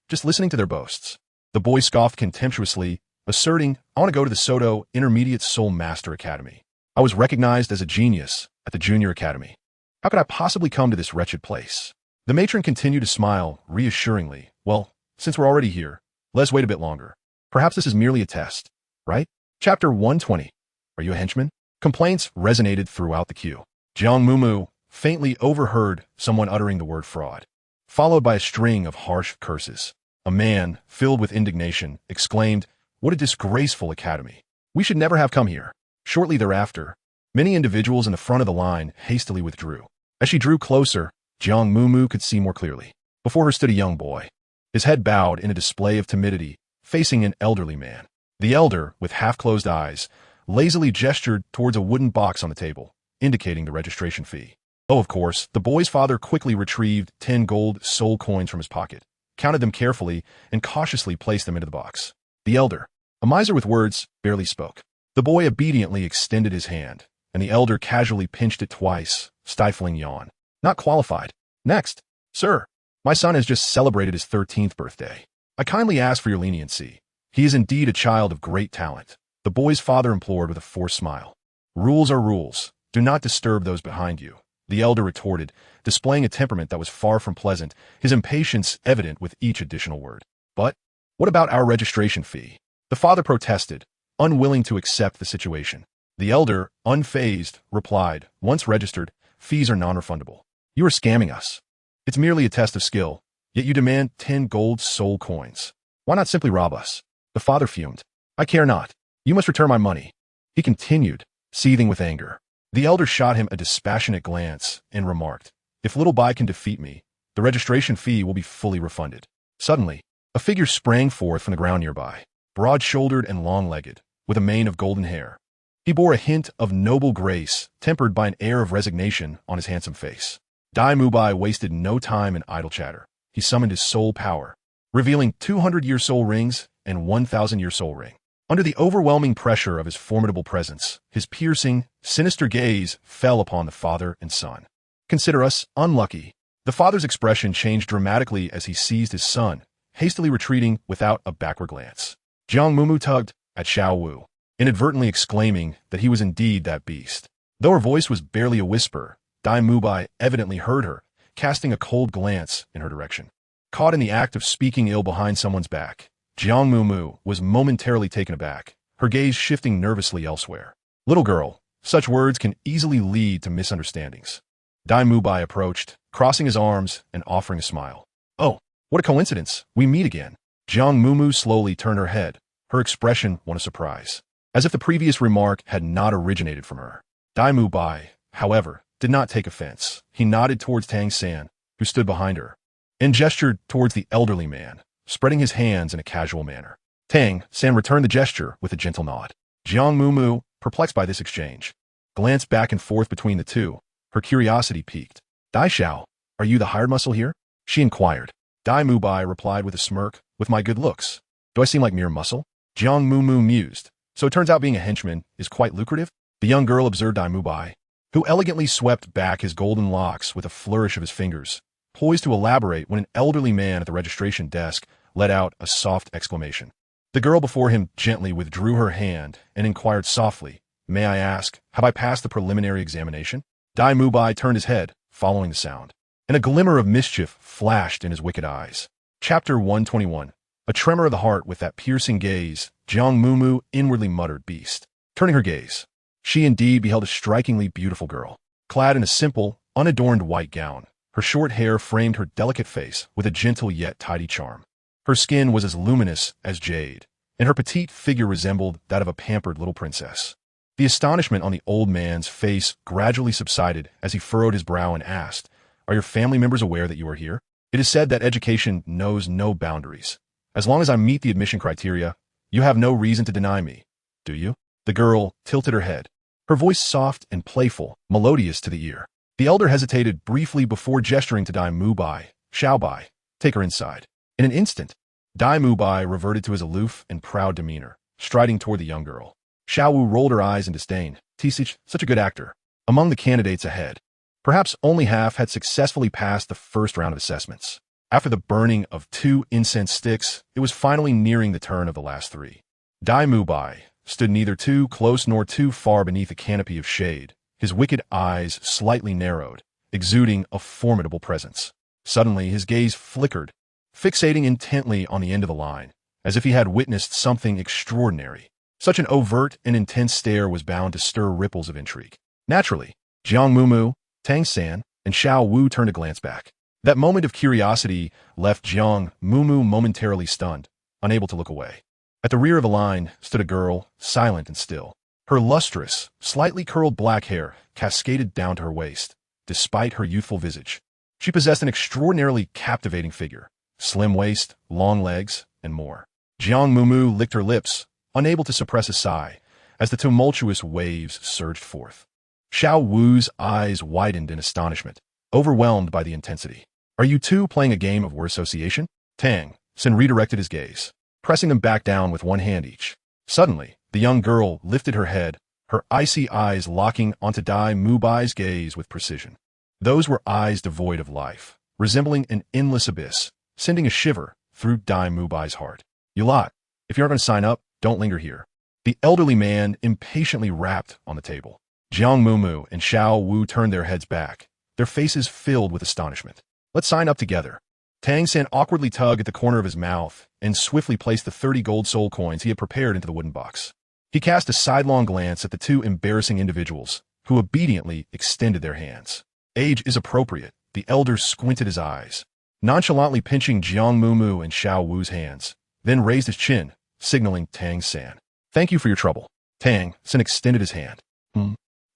Just listening to their boasts. The boy scoffed contemptuously, asserting, I want to go to the Soto Intermediate Soul Master Academy. I was recognized as a genius at the Junior Academy. How could I possibly come to this wretched place? The matron continued to smile reassuringly. Well, since we're already here, let's wait a bit longer. Perhaps this is merely a test, right? Chapter 120. Are you a henchman? Complaints resonated throughout the queue. Jiang Mumu faintly overheard someone uttering the word fraud, followed by a string of harsh curses. A man, filled with indignation, exclaimed, What a disgraceful academy. We should never have come here. Shortly thereafter, many individuals in the front of the line hastily withdrew. As she drew closer, Jiang Mumu could see more clearly. Before her stood a young boy, his head bowed in a display of timidity, facing an elderly man. The elder, with half-closed eyes, lazily gestured towards a wooden box on the table, indicating the registration fee. Oh, of course, the boy's father quickly retrieved 10 gold soul coins from his pocket, counted them carefully, and cautiously placed them into the box. The elder, a miser with words, barely spoke. The boy obediently extended his hand, and the elder casually pinched it twice, stifling yawn. Not qualified. Next. Sir, my son has just celebrated his 13th birthday. I kindly ask for your leniency. He is indeed a child of great talent. The boy's father implored with a forced smile. Rules are rules. Do not disturb those behind you, the elder retorted, displaying a temperament that was far from pleasant, his impatience evident with each additional word. But what about our registration fee? The father protested, unwilling to accept the situation. The elder, unfazed, replied, once registered, fees are non-refundable. You are scamming us. It's merely a test of skill, yet you demand 10 gold soul coins. Why not simply rob us? The father fumed. I care not. You must return my money. He continued, seething with anger. The elder shot him a dispassionate glance and remarked, if Little Bai can defeat me, the registration fee will be fully refunded. Suddenly, a figure sprang forth from the ground nearby, broad-shouldered and long-legged, with a mane of golden hair. He bore a hint of noble grace, tempered by an air of resignation on his handsome face. Dai Mubai wasted no time in idle chatter. He summoned his soul power, revealing 200-year soul rings and 1,000-year soul ring. Under the overwhelming pressure of his formidable presence, his piercing, sinister gaze fell upon the father and son. Consider us unlucky. The father's expression changed dramatically as he seized his son, hastily retreating without a backward glance. Jiang Mumu tugged at Xiao Wu, inadvertently exclaiming that he was indeed that beast. Though her voice was barely a whisper, Dai Mubai evidently heard her, casting a cold glance in her direction. Caught in the act of speaking ill behind someone's back, Jiang Mumu was momentarily taken aback, her gaze shifting nervously elsewhere. Little girl, such words can easily lead to misunderstandings. Dai Mubai approached, crossing his arms and offering a smile. Oh, what a coincidence, we meet again. Jiang Mumu slowly turned her head, her expression one of surprise, as if the previous remark had not originated from her. Dai Mubai, however, did not take offense. He nodded towards Tang San, who stood behind her, and gestured towards the elderly man, spreading his hands in a casual manner. Tang San returned the gesture with a gentle nod. Jiang Mumu, perplexed by this exchange, glanced back and forth between the two, her curiosity piqued. Dai Xiao, are you the hired muscle here? She inquired. Dai Mubai replied with a smirk, with my good looks. Do I seem like mere muscle? Jiang Mumu mused. So it turns out being a henchman is quite lucrative? The young girl observed Dai Mubai, who elegantly swept back his golden locks with a flourish of his fingers, poised to elaborate when an elderly man at the registration desk let out a soft exclamation. The girl before him gently withdrew her hand and inquired softly, may I ask, have I passed the preliminary examination? Dai Mubai turned his head, following the sound, and a glimmer of mischief flashed in his wicked eyes. Chapter 121. A tremor of the heart with that piercing gaze, Jiang Mumu inwardly muttered, beast. Turning her gaze, she indeed beheld a strikingly beautiful girl, clad in a simple, unadorned white gown. Her short hair framed her delicate face with a gentle yet tidy charm. Her skin was as luminous as jade, and her petite figure resembled that of a pampered little princess. The astonishment on the old man's face gradually subsided as he furrowed his brow and asked, are your family members aware that you are here? It is said that education knows no boundaries. As long as I meet the admission criteria, you have no reason to deny me, do you? The girl tilted her head, her voice soft and playful, melodious to the ear. The elder hesitated briefly before gesturing to Dai Mubai. Xiao Bai, take her inside. In an instant, Dai Mubai reverted to his aloof and proud demeanor, striding toward the young girl. Xiao Wu rolled her eyes in disdain. Tisich, such a good actor. Among the candidates ahead, perhaps only half had successfully passed the first round of assessments. After the burning of 2 incense sticks, it was finally nearing the turn of the last 3. Dai Mubai stood neither too close nor too far beneath a canopy of shade, his wicked eyes slightly narrowed, exuding a formidable presence. Suddenly, his gaze flickered, fixating intently on the end of the line, as if he had witnessed something extraordinary. Such an overt and intense stare was bound to stir ripples of intrigue. Naturally, Jiang Mumu, Tang San, and Xiao Wu turned to glance back. That moment of curiosity left Jiang Mumu momentarily stunned, unable to look away. At the rear of the line stood a girl, silent and still. Her lustrous, slightly curled black hair cascaded down to her waist, despite her youthful visage. She possessed an extraordinarily captivating figure, slim waist, long legs, and more. Jiang Mumu licked her lips, unable to suppress a sigh, as the tumultuous waves surged forth. Xiao Wu's eyes widened in astonishment, overwhelmed by the intensity. Are you two playing a game of word association? Tang San redirected his gaze, pressing them back down with one hand each. Suddenly, the young girl lifted her head, her icy eyes locking onto Dai Mubai's gaze with precision. Those were eyes devoid of life, resembling an endless abyss, sending a shiver through Dai Mubai's heart. You lot, if you aren't going to sign up, don't linger here. The elderly man impatiently rapped on the table. Jiang Mumu and Xiao Wu turned their heads back, their faces filled with astonishment. Let's sign up together. Tang San awkwardly tugged at the corner of his mouth and swiftly placed the 30 gold soul coins he had prepared into the wooden box. He cast a sidelong glance at the two embarrassing individuals, who obediently extended their hands. Age is appropriate. The elder squinted his eyes, nonchalantly pinching Jiang Mumu and Xiao Wu's hands, then raised his chin, signaling Tang San. Thank you for your trouble. Tang San extended his hand.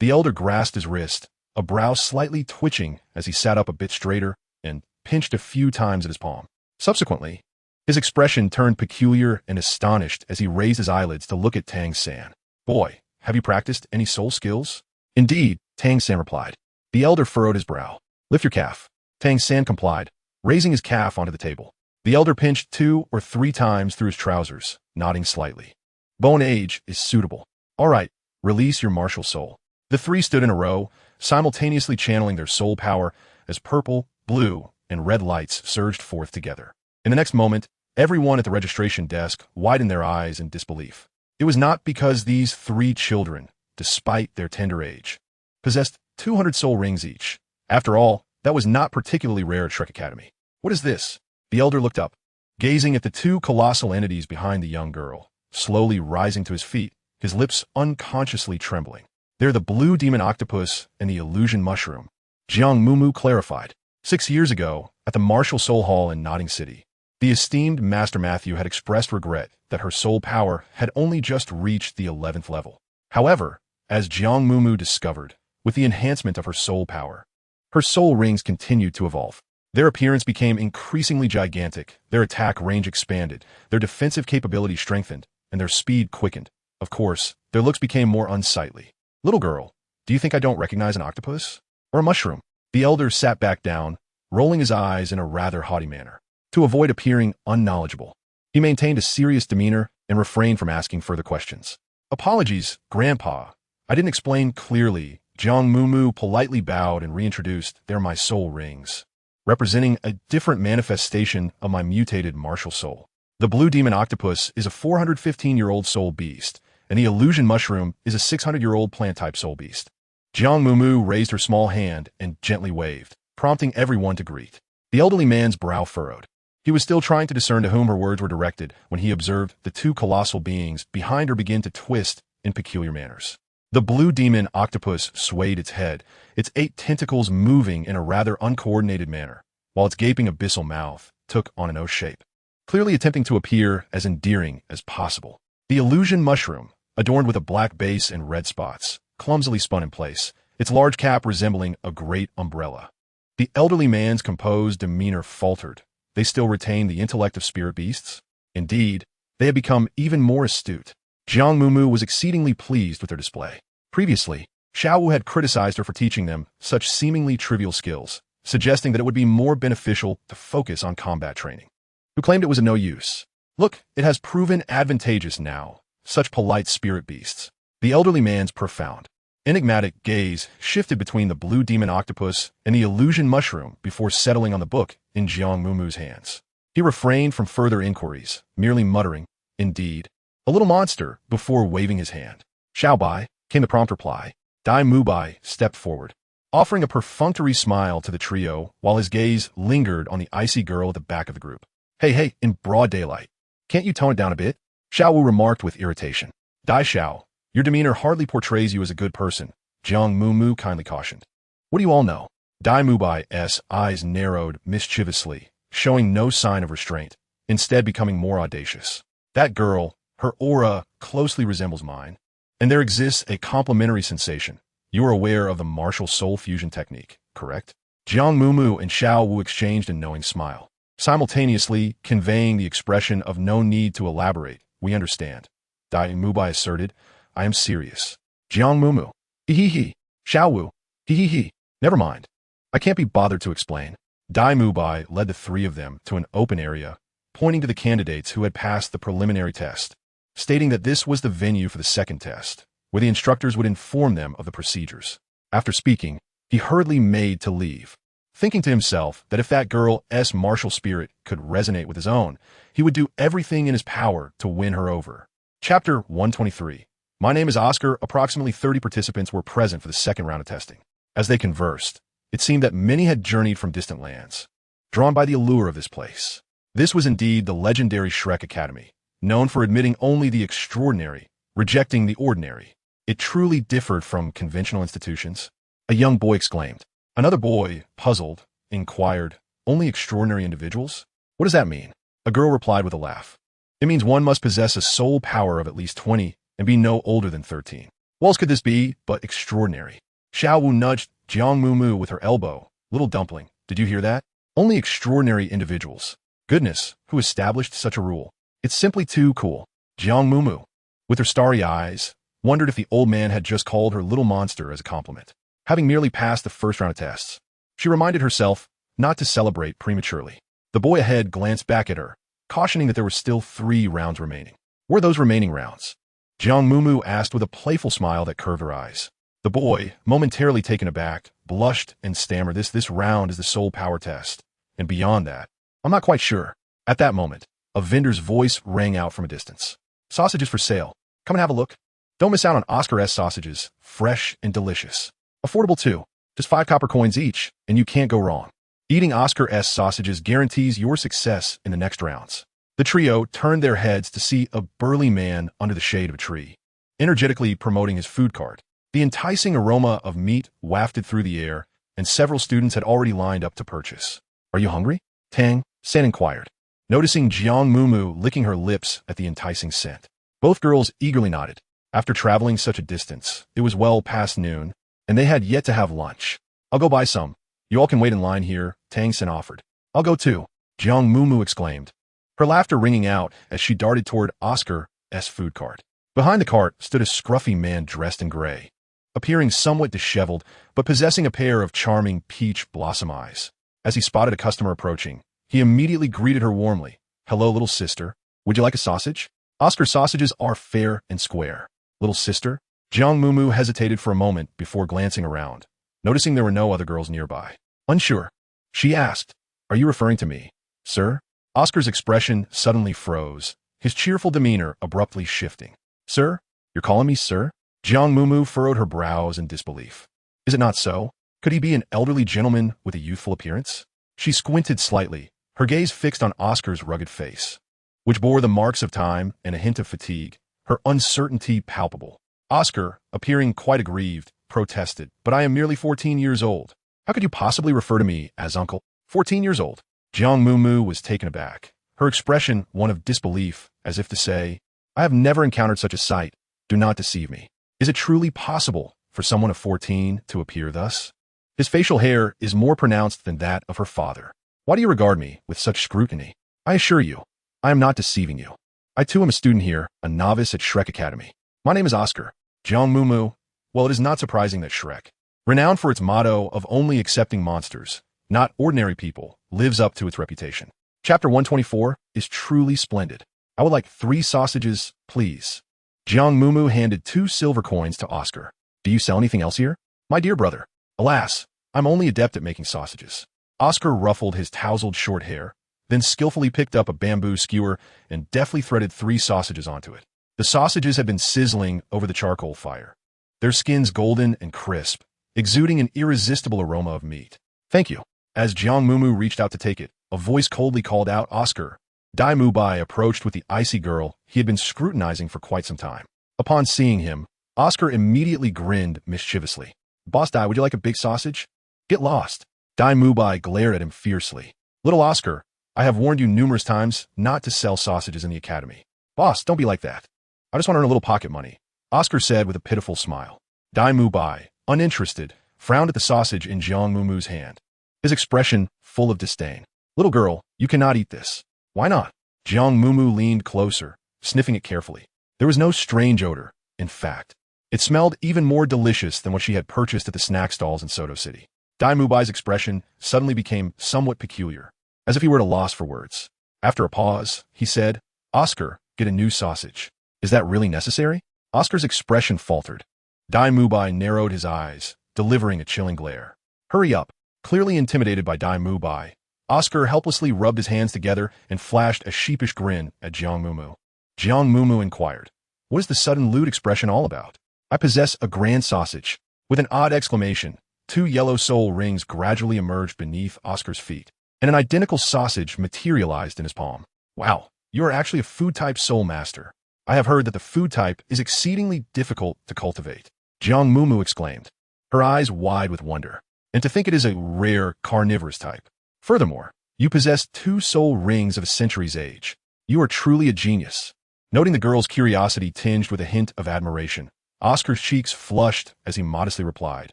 The elder grasped his wrist, a brow slightly twitching as he sat up a bit straighter and pinched a few times at his palm. Subsequently, his expression turned peculiar and astonished as he raised his eyelids to look at Tang San. Boy, have you practiced any soul skills? Indeed, Tang San replied. The elder furrowed his brow. Lift your calf. Tang San complied, raising his calf onto the table. The elder pinched 2 or 3 times through his trousers, nodding slightly. Bone age is suitable. All right, release your martial soul. The 3 stood in a row, simultaneously channeling their soul power as purple, blue, and red lights surged forth together. In the next moment, everyone at the registration desk widened their eyes in disbelief. It was not because these 3 children, despite their tender age, possessed 200 soul rings each. After all, that was not particularly rare at Shrek Academy. What is this? The elder looked up, gazing at the 2 colossal entities behind the young girl, slowly rising to his feet, his lips unconsciously trembling. They're the blue demon octopus and the illusion mushroom, Jiang Mumu clarified. 6 years ago, at the Martial Soul Hall in Notting City, the esteemed Master Matthew had expressed regret that her soul power had only just reached the 11th level. However, as Jiang Mumu discovered, with the enhancement of her soul power, her soul rings continued to evolve. Their appearance became increasingly gigantic, their attack range expanded, their defensive capability strengthened, and their speed quickened. Of course, their looks became more unsightly. Little girl, do you think I don't recognize an octopus? Or a mushroom? The elder sat back down, rolling his eyes in a rather haughty manner. To avoid appearing unknowledgeable, he maintained a serious demeanor and refrained from asking further questions. Apologies, Grandpa. I didn't explain clearly. Jiang Mumu politely bowed and reintroduced, they're my soul rings, representing a different manifestation of my mutated martial soul. The blue demon octopus is a 415-year-old soul beast, and the illusion mushroom is a 600-year-old plant-type soul beast. Jiang Mumu raised her small hand and gently waved, prompting everyone to greet. The elderly man's brow furrowed. He was still trying to discern to whom her words were directed when he observed the 2 colossal beings behind her begin to twist in peculiar manners. The blue demon octopus swayed its head, its 8 tentacles moving in a rather uncoordinated manner, while its gaping abyssal mouth took on an O shape, clearly attempting to appear as endearing as possible. The illusion mushroom, adorned with a black base and red spots, clumsily spun in place, its large cap resembling a great umbrella. The elderly man's composed demeanor faltered. They still retained the intellect of spirit beasts? Indeed, they had become even more astute. Jiang Mumu was exceedingly pleased with their display. Previously, Xiao Wu had criticized her for teaching them such seemingly trivial skills, suggesting that it would be more beneficial to focus on combat training. Who claimed it was of no use. Look, it has proven advantageous now, such polite spirit beasts. The elderly man's profound, enigmatic gaze shifted between the blue demon octopus and the illusion mushroom before settling on the book in Jiang Mumu's hands. He refrained from further inquiries, merely muttering, indeed, a little monster, before waving his hand. Xiao Bai, came the prompt reply. Dai Mubai stepped forward, offering a perfunctory smile to the trio while his gaze lingered on the icy girl at the back of the group. Hey, in broad daylight. Can't you tone it down a bit? Xiao Wu remarked with irritation. Dai Xiao, your demeanor hardly portrays you as a good person, Jiang Mumu kindly cautioned. What do you all know? Dai Mubai's eyes narrowed mischievously, showing no sign of restraint, instead becoming more audacious. That girl, her aura closely resembles mine, and there exists a complementary sensation. You are aware of the martial soul fusion technique, correct? Jiang Mumu and Xiao Wu exchanged a knowing smile, simultaneously conveying the expression of no need to elaborate. We understand. Dai Mubai asserted, I am serious. Jiang Mumu. Hee. Xiao Wu. Hee. Never mind. I can't be bothered to explain. Dai Mubai led the 3 of them to an open area, pointing to the candidates who had passed the preliminary test, stating that this was the venue for the second test, where the instructors would inform them of the procedures. After speaking, he hurriedly made to leave, thinking to himself that if that girl's martial spirit could resonate with his own, he would do everything in his power to win her over. Chapter 123. My name is Oscar. Approximately 30 participants were present for the second round of testing. As they conversed, it seemed that many had journeyed from distant lands, drawn by the allure of this place. This was indeed the legendary Shrek Academy, known for admitting only the extraordinary, rejecting the ordinary. It truly differed from conventional institutions. A young boy exclaimed. Another boy, puzzled, inquired, only extraordinary individuals? What does that mean? A girl replied with a laugh. It means one must possess a soul power of at least 20 and be no older than 13. What else could this be but extraordinary? Xiao Wu nudged Jiang Mumu with her elbow. Little dumpling, did you hear that? Only extraordinary individuals. Goodness, who established such a rule? It's simply too cool. Jiang Mumu, with her starry eyes, wondered if the old man had just called her little monster as a compliment. Having merely passed the first round of tests, she reminded herself not to celebrate prematurely. The boy ahead glanced back at her, cautioning that there were still 3 rounds remaining. Were those remaining rounds? Jiang Mumu asked with a playful smile that curved her eyes. The boy, momentarily taken aback, blushed and stammered, This round is the soul power test. And beyond that, I'm not quite sure. At that moment, a vendor's voice rang out from a distance. Sausages for sale. Come and have a look. Don't miss out on Oscar S sausages, fresh and delicious. Affordable too. Just 5 copper coins each, and you can't go wrong. Eating Oscar S sausages guarantees your success in the next rounds. The trio turned their heads to see a burly man under the shade of a tree, energetically promoting his food cart. The enticing aroma of meat wafted through the air, and several students had already lined up to purchase. Are you hungry? Tang San inquired, noticing Jiang Mumu licking her lips at the enticing scent. Both girls eagerly nodded. After traveling such a distance, it was well past noon, and they had yet to have lunch. I'll go buy some. You all can wait in line here, Tang San offered. I'll go too, Jiang Mumu exclaimed, her laughter ringing out as she darted toward Oscar's food cart. Behind the cart stood a scruffy man dressed in gray, appearing somewhat disheveled, but possessing a pair of charming peach blossom eyes. As he spotted a customer approaching, he immediately greeted her warmly. Hello, little sister. Would you like a sausage? Oscar's sausages are fair and square. Little sister? Jiang Mumu hesitated for a moment before glancing around, noticing there were no other girls nearby. Unsure, she asked, Are you referring to me, sir? Oscar's expression suddenly froze, his cheerful demeanor abruptly shifting. Sir? You're calling me sir? Jiang Mumu furrowed her brows in disbelief. Is it not so? Could he be an elderly gentleman with a youthful appearance? She squinted slightly, her gaze fixed on Oscar's rugged face, which bore the marks of time and a hint of fatigue, her uncertainty palpable. Oscar, appearing quite aggrieved, protested, But I am merely 14 years old. How could you possibly refer to me as uncle? 14 years old. Jiang Mumu was taken aback, her expression one of disbelief, as if to say, I have never encountered such a sight. Do not deceive me. Is it truly possible for someone of 14 to appear thus? His facial hair is more pronounced than that of her father. Why do you regard me with such scrutiny? I assure you, I am not deceiving you. I too am a student here, a novice at Shrek Academy. My name is Oscar. Jiang Mumu. Well, it is not surprising that Shrek, renowned for its motto of only accepting monsters, not ordinary people, lives up to its reputation. Chapter 124 is truly splendid. I would like 3 sausages, please. Jiang Mumu handed 2 silver coins to Oscar. Do you sell anything else here? My dear brother, alas, I'm only adept at making sausages. Oscar ruffled his tousled short hair, then skillfully picked up a bamboo skewer and deftly threaded 3 sausages onto it. The sausages had been sizzling over the charcoal fire, their skins golden and crisp, exuding an irresistible aroma of meat. Thank you. As Jiang Mumu reached out to take it, a voice coldly called out, Oscar. Dai Mubai approached with the icy girl he had been scrutinizing for quite some time. Upon seeing him, Oscar immediately grinned mischievously. Boss Dai, would you like a big sausage? Get lost. Dai Mubai glared at him fiercely. Little Oscar, I have warned you numerous times not to sell sausages in the academy. Boss, don't be like that. I just want to earn a little pocket money, Oscar said with a pitiful smile. Dai Mubai, uninterested, frowned at the sausage in Jiang Mumu's hand, his expression full of disdain. Little girl, you cannot eat this. Why not? Jiang Mumu leaned closer, sniffing it carefully. There was no strange odor. In fact, it smelled even more delicious than what she had purchased at the snack stalls in Soto City. Dai Mubai's expression suddenly became somewhat peculiar, as if he were at a loss for words. After a pause, he said, Oscar, get a new sausage. Is that really necessary? Oscar's expression faltered. Dai Mubai narrowed his eyes, delivering a chilling glare. Hurry up. Clearly intimidated by Dai Mubai, Oscar helplessly rubbed his hands together and flashed a sheepish grin at Jiang Mumu. Jiang Mumu inquired, What is the sudden lewd expression all about? I possess a grand sausage. With an odd exclamation, 2 yellow soul rings gradually emerged beneath Oscar's feet, and an identical sausage materialized in his palm. Wow, you are actually a food-type soul master. I have heard that the food type is exceedingly difficult to cultivate. Jiang Mumu exclaimed, her eyes wide with wonder. And to think it is a rare carnivorous type. Furthermore, you possess 2 soul rings of a century's age. You are truly a genius. Noting the girl's curiosity tinged with a hint of admiration, Oscar's cheeks flushed as he modestly replied,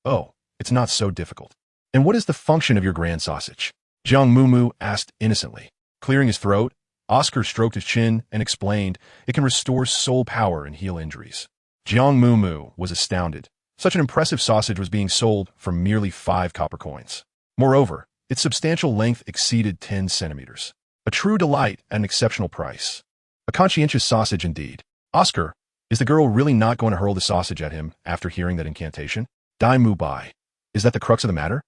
oh, it's not so difficult. And what is the function of your grand sausage? Jiang Mumu asked innocently. Clearing his throat, Oscar stroked his chin and explained it can restore soul power and heal injuries. Jiang Mumu was astounded. Such an impressive sausage was being sold for merely 5 copper coins. Moreover, its substantial length exceeded 10 centimeters. A true delight at an exceptional price. A conscientious sausage indeed. Oscar, is the girl really not going to hurl the sausage at him after hearing that incantation? Dai Mu Bai. Is that the crux of the matter?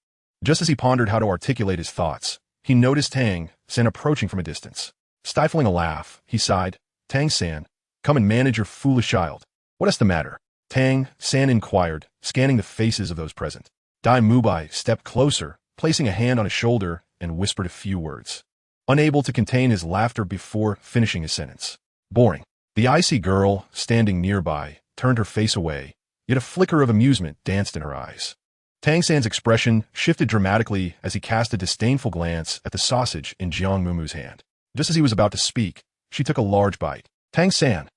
Just as he pondered how to articulate his thoughts, he noticed Tang San approaching from a distance. Stifling a laugh, he sighed, Tang San, come and manage your foolish child. What is the matter? Tang San inquired, scanning the faces of those present. Dai Mu Bai stepped closer, placing a hand on his shoulder, and whispered a few words. Unable to contain his laughter before finishing his sentence. Boring. The icy girl, standing nearby, turned her face away, yet a flicker of amusement danced in her eyes. Tang San's expression shifted dramatically as he cast a disdainful glance at the sausage in Jiang Mumu's hand. Just as he was about to speak, she took a large bite. Tang San.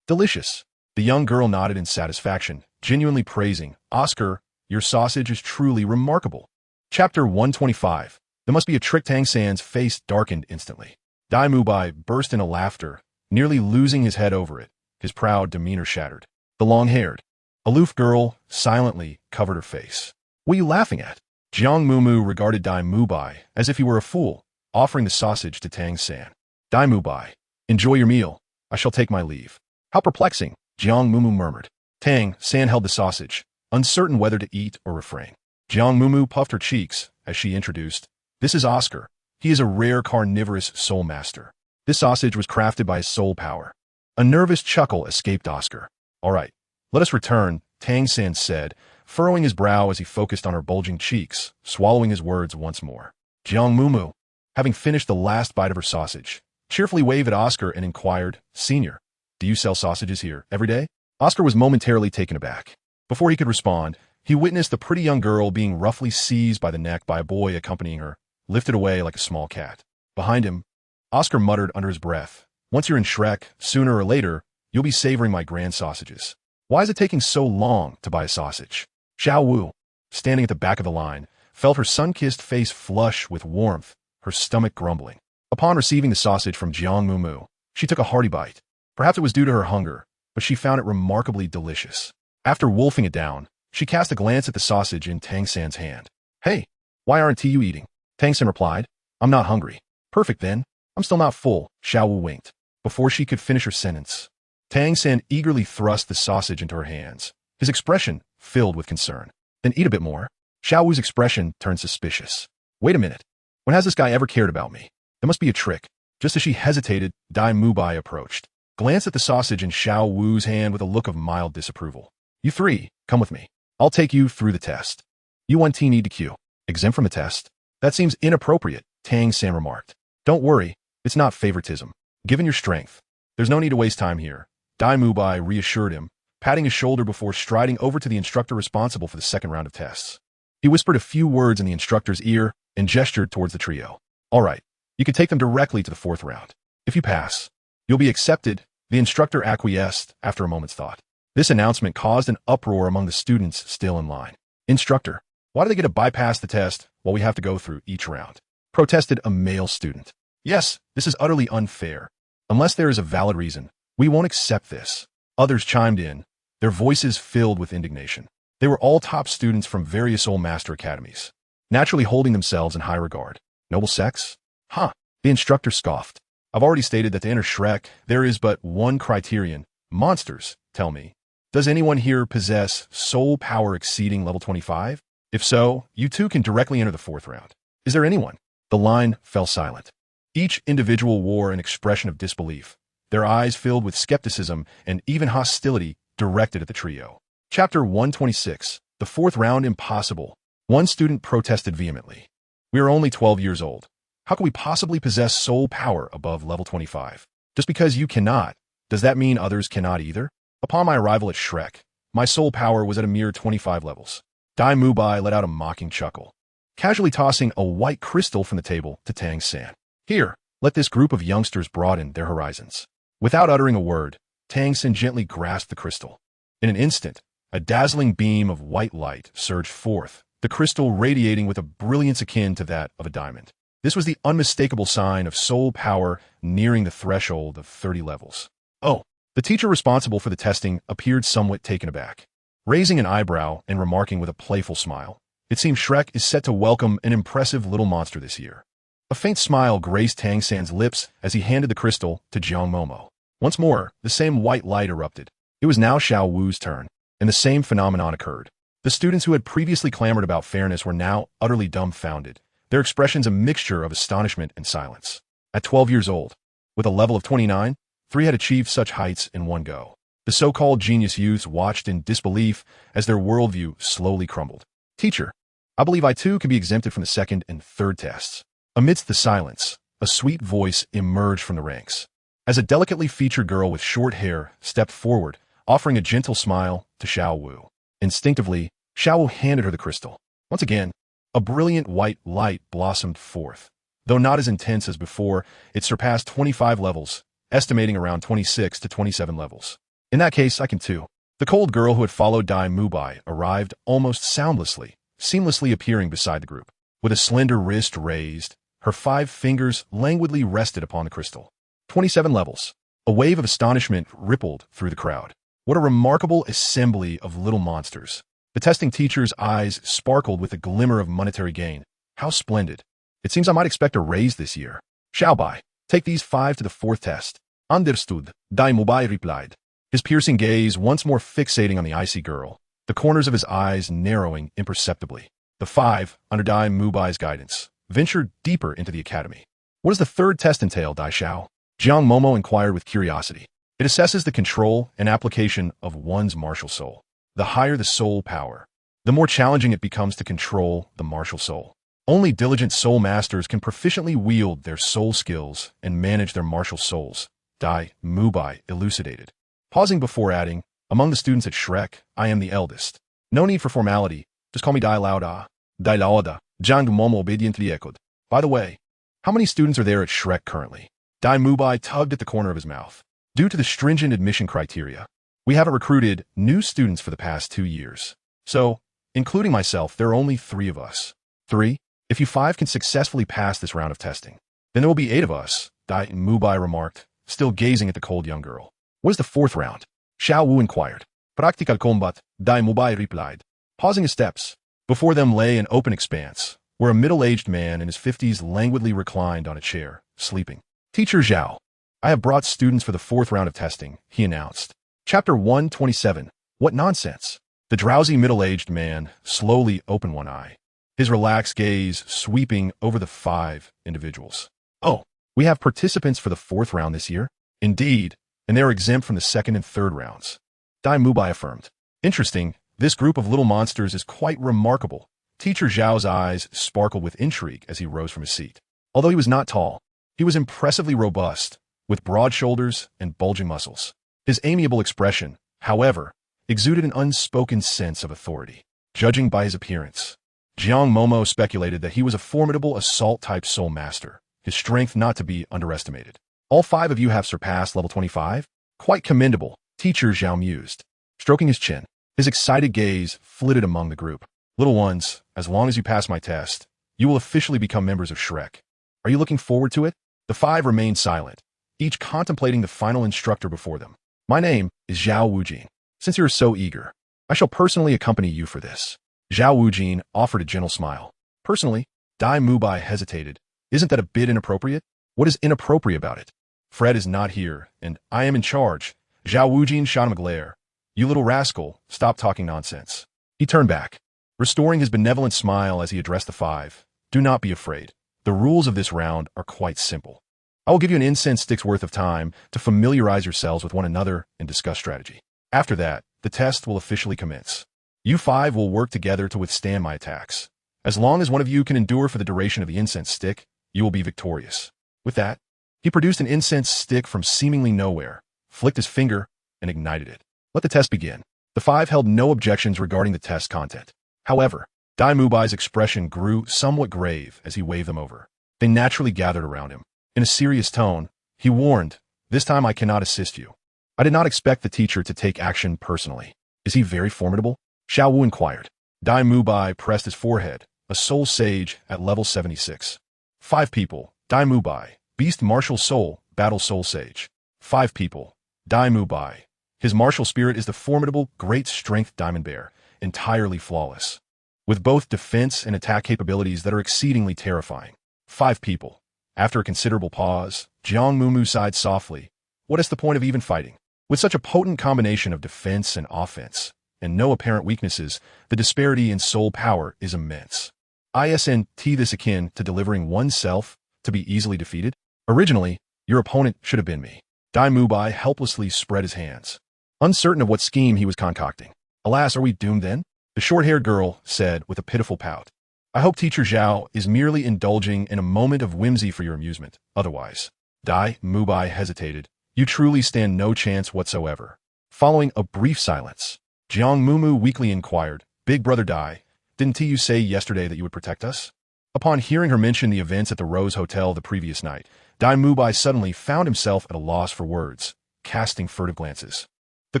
Delicious. The young girl nodded in satisfaction, genuinely praising, Oscar, your sausage is truly remarkable. Chapter 125. There must be a trick. Tang San's face darkened instantly. Dai Mu Bai burst into laughter, nearly losing his head over it, his proud demeanor shattered. The long-haired, aloof girl silently covered her face. What are you laughing at? Jiang Mumu regarded Dai Mu Bai as if he were a fool, offering the sausage to Tang San. Dai Mu Bai, enjoy your meal. I shall take my leave. How perplexing, Jiang Mumu murmured. Tang San held the sausage, uncertain whether to eat or refrain. Jiang Mumu puffed her cheeks as she introduced, this is Oscar. He is a rare carnivorous soul master. This sausage was crafted by his soul power. A nervous chuckle escaped Oscar. All right, let us return, Tang San said, furrowing his brow as he focused on her bulging cheeks, swallowing his words once more. Jiang Mumu, having finished the last bite of her sausage, cheerfully waved at Oscar and inquired, Senior, do you sell sausages here every day? Oscar was momentarily taken aback. Before he could respond, he witnessed the pretty young girl being roughly seized by the neck by a boy accompanying her, lifted away like a small cat. Behind him, Oscar muttered under his breath, once you're in Shrek, sooner or later, you'll be savoring my grand sausages. Why is it taking so long to buy a sausage? Xiao Wu, standing at the back of the line, felt her sun-kissed face flush with warmth, her stomach grumbling. Upon receiving the sausage from Jiang Mumu, she took a hearty bite. Perhaps it was due to her hunger, but she found it remarkably delicious. After wolfing it down, she cast a glance at the sausage in Tang San's hand. Hey, why aren't you eating? Tang San replied, I'm not hungry. Perfect then. I'm still not full, Xiao Wu winked. Before she could finish her sentence, Tang San eagerly thrust the sausage into her hands, his expression filled with concern. Then eat a bit more. Xiao Wu's expression turned suspicious. Wait a minute. When has this guy ever cared about me? There must be a trick. Just as she hesitated, Dai Mu Bai approached, glanced at the sausage in Xiao Wu's hand with a look of mild disapproval. You 3, come with me. I'll take you through the test. You 1T need to queue. Exempt from the test? That seems inappropriate, Tang San remarked. Don't worry, it's not favoritism. Given your strength, there's no need to waste time here. Dai Mu Bai reassured him, patting his shoulder before striding over to the instructor responsible for the second round of tests. He whispered a few words in the instructor's ear and gestured towards the trio. All right, you can take them directly to the 4th round. If you pass, you'll be accepted, the instructor acquiesced after a moment's thought. This announcement caused an uproar among the students still in line. Instructor, why do they get to bypass the test while we have to go through each round? Protested a male student. Yes, this is utterly unfair. Unless there is a valid reason, we won't accept this. Others chimed in, their voices filled with indignation. They were all top students from various Soul Master academies, naturally holding themselves in high regard. Noble sex? Huh, the instructor scoffed. I've already stated that to enter Shrek, there is but one criterion. Monsters, tell me. Does anyone here possess soul power exceeding level 25? If so, you 2 can directly enter the 4th round. Is there anyone? The line fell silent. Each individual wore an expression of disbelief, their eyes filled with skepticism and even hostility directed at the trio. Chapter 126, the 4th round impossible. One student protested vehemently. We are only 12 years old. How can we possibly possess soul power above level 25? Just because you cannot, Does that mean others cannot either? Upon my arrival at Shrek, my soul power was at a mere 25 levels. Dai Mubai let out a mocking chuckle, casually tossing a white crystal from the table to Tang San. Here, let this group of youngsters broaden their horizons. Without uttering a word, Tang San gently grasped the crystal. In an instant, a dazzling beam of white light surged forth, the crystal radiating with a brilliance akin to that of a diamond. This was the unmistakable sign of soul power nearing the threshold of 30 levels. Oh, the teacher responsible for the testing appeared somewhat taken aback, raising an eyebrow and remarking with a playful smile, "It seems Shrek is set to welcome an impressive little monster this year." A faint smile graced Tang San's lips as he handed the crystal to Jiang Mumu. Once more, the same white light erupted. It was now Xiao Wu's turn, and the same phenomenon occurred. The students who had previously clamored about fairness were now utterly dumbfounded, their expressions a mixture of astonishment and silence. At 12 years old, with a level of 29, 3 had achieved such heights in one go. The so-called genius youths watched in disbelief as their worldview slowly crumbled. "Teacher, I believe I too can be exempted from the second and third tests." Amidst the silence, a sweet voice emerged from the ranks, as a delicately featured girl with short hair stepped forward, offering a gentle smile to Xiao Wu. Instinctively, Xiao Wu handed her the crystal. Once again, a brilliant white light blossomed forth. Though not as intense as before, it surpassed 25 levels, estimating around 26 to 27 levels. "In that case, I can too." The cold girl who had followed Dai Mubai arrived almost soundlessly, seamlessly appearing beside the group. With a slender wrist raised, her 5 fingers languidly rested upon the crystal. 27 levels. A wave of astonishment rippled through the crowd. What a remarkable assembly of little monsters. The testing teacher's eyes sparkled with a glimmer of monetary gain. How splendid. It seems I might expect a raise this year. "Shall Bai, take these 5 to the 4th test." "Understood," Dai Mubai replied, his piercing gaze once more fixating on the icy girl, the corners of his eyes narrowing imperceptibly. The 5, under Dai Mubai's guidance, ventured deeper into the academy. "What does the 3rd test entail, Dai Xiao?" Jiang Mumu inquired with curiosity. "It assesses the control and application of one's martial soul. The higher the soul power, the more challenging it becomes to control the martial soul. Only diligent soul masters can proficiently wield their soul skills and manage their martial souls," Dai Mubai elucidated, pausing before adding, "Among the students at Shrek, I am the eldest. No need for formality, just call me Dai Lauda." "Dai Lauda," Jiang Mumu obediently echoed. "By the way, how many students are there at Shrek currently?" Dai Mubai tugged at the corner of his mouth. "Due to the stringent admission criteria, we haven't recruited new students for the past 2 years. So, including myself, there are only 3 of us." "3? If you 5 can successfully pass this round of testing, then there will be 8 of us," Dai Mubai remarked, still gazing at the cold young girl. "What is the 4th round?" Xiao Wu inquired. "Practical combat," Dai Mubai replied, pausing his steps. Before them lay an open expanse, where a middle-aged man in his 50s languidly reclined on a chair, sleeping. "Teacher Zhao, I have brought students for the 4th round of testing," he announced. Chapter 127. What nonsense? The drowsy middle-aged man slowly opened one eye, his relaxed gaze sweeping over the 5 individuals. "Oh, we have participants for the 4th round this year?" "Indeed, and they are exempt from the 2nd and 3rd rounds," Dai Mubai affirmed. "Interesting. This group of little monsters is quite remarkable." Teacher Zhao's eyes sparkled with intrigue as he rose from his seat. Although he was not tall, he was impressively robust, with broad shoulders and bulging muscles. His amiable expression, however, exuded an unspoken sense of authority. Judging by his appearance, Jiang Mumu speculated that he was a formidable assault-type soul master, his strength not to be underestimated. "All 5 of you have surpassed level 25? Quite commendable," Teacher Zhao mused, stroking his chin. His excited gaze flitted among the group. "Little ones, as long as you pass my test, you will officially become members of Shrek. Are you looking forward to it?" The 5 remained silent, each contemplating the final instructor before them. "My name is Zhao Wujin. Since you are so eager, I shall personally accompany you for this." Zhao Wujin offered a gentle smile. "Personally?" Dai Mubai hesitated. "Isn't that a bit inappropriate?" "What is inappropriate about it?" "Fred is not here, and I am in charge." Zhao Wujin shot him a glare. "You little rascal, stop talking nonsense." He turned back, restoring his benevolent smile as he addressed the 5. "Do not be afraid. The rules of this round are quite simple. I will give you an incense stick's worth of time to familiarize yourselves with one another and discuss strategy. After that, the test will officially commence. You 5 will work together to withstand my attacks. As long as one of you can endure for the duration of the incense stick, you will be victorious." With that, he produced an incense stick from seemingly nowhere, flicked his finger, and ignited it. Let the test begin. The five held no objections regarding the test content. However, Dai Mubai's expression grew somewhat grave as he waved them over. They naturally gathered around him. In a serious tone, he warned, "This time I cannot assist you." I did not expect the teacher to take action personally. Is he very formidable? Xiao Wu inquired. Dai Mubai pressed his forehead, a soul sage at level 76. 5 people, Dai Mubai, beast martial soul, battle soul sage. 5 people, Dai Mubai. His martial spirit is the formidable, great strength diamond bear, entirely flawless, with both defense and attack capabilities that are exceedingly terrifying. 5 people. After a considerable pause, Jiang Mumu sighed softly. What is the point of even fighting? With such a potent combination of defense and offense, and no apparent weaknesses, the disparity in soul power is immense. Isn't this akin to delivering oneself to be easily defeated? Originally, your opponent should have been me. Dai Mubai helplessly spread his hands, uncertain of what scheme he was concocting. Alas, are we doomed then? The short-haired girl said with a pitiful pout. I hope Teacher Zhao is merely indulging in a moment of whimsy for your amusement. Otherwise, Dai Mubai hesitated. You truly stand no chance whatsoever. Following a brief silence, Jiang Mumu weakly inquired, Big Brother Dai, didn't you say yesterday that you would protect us? Upon hearing her mention the events at the Rose Hotel the previous night, Dai Mubai suddenly found himself at a loss for words, casting furtive glances. The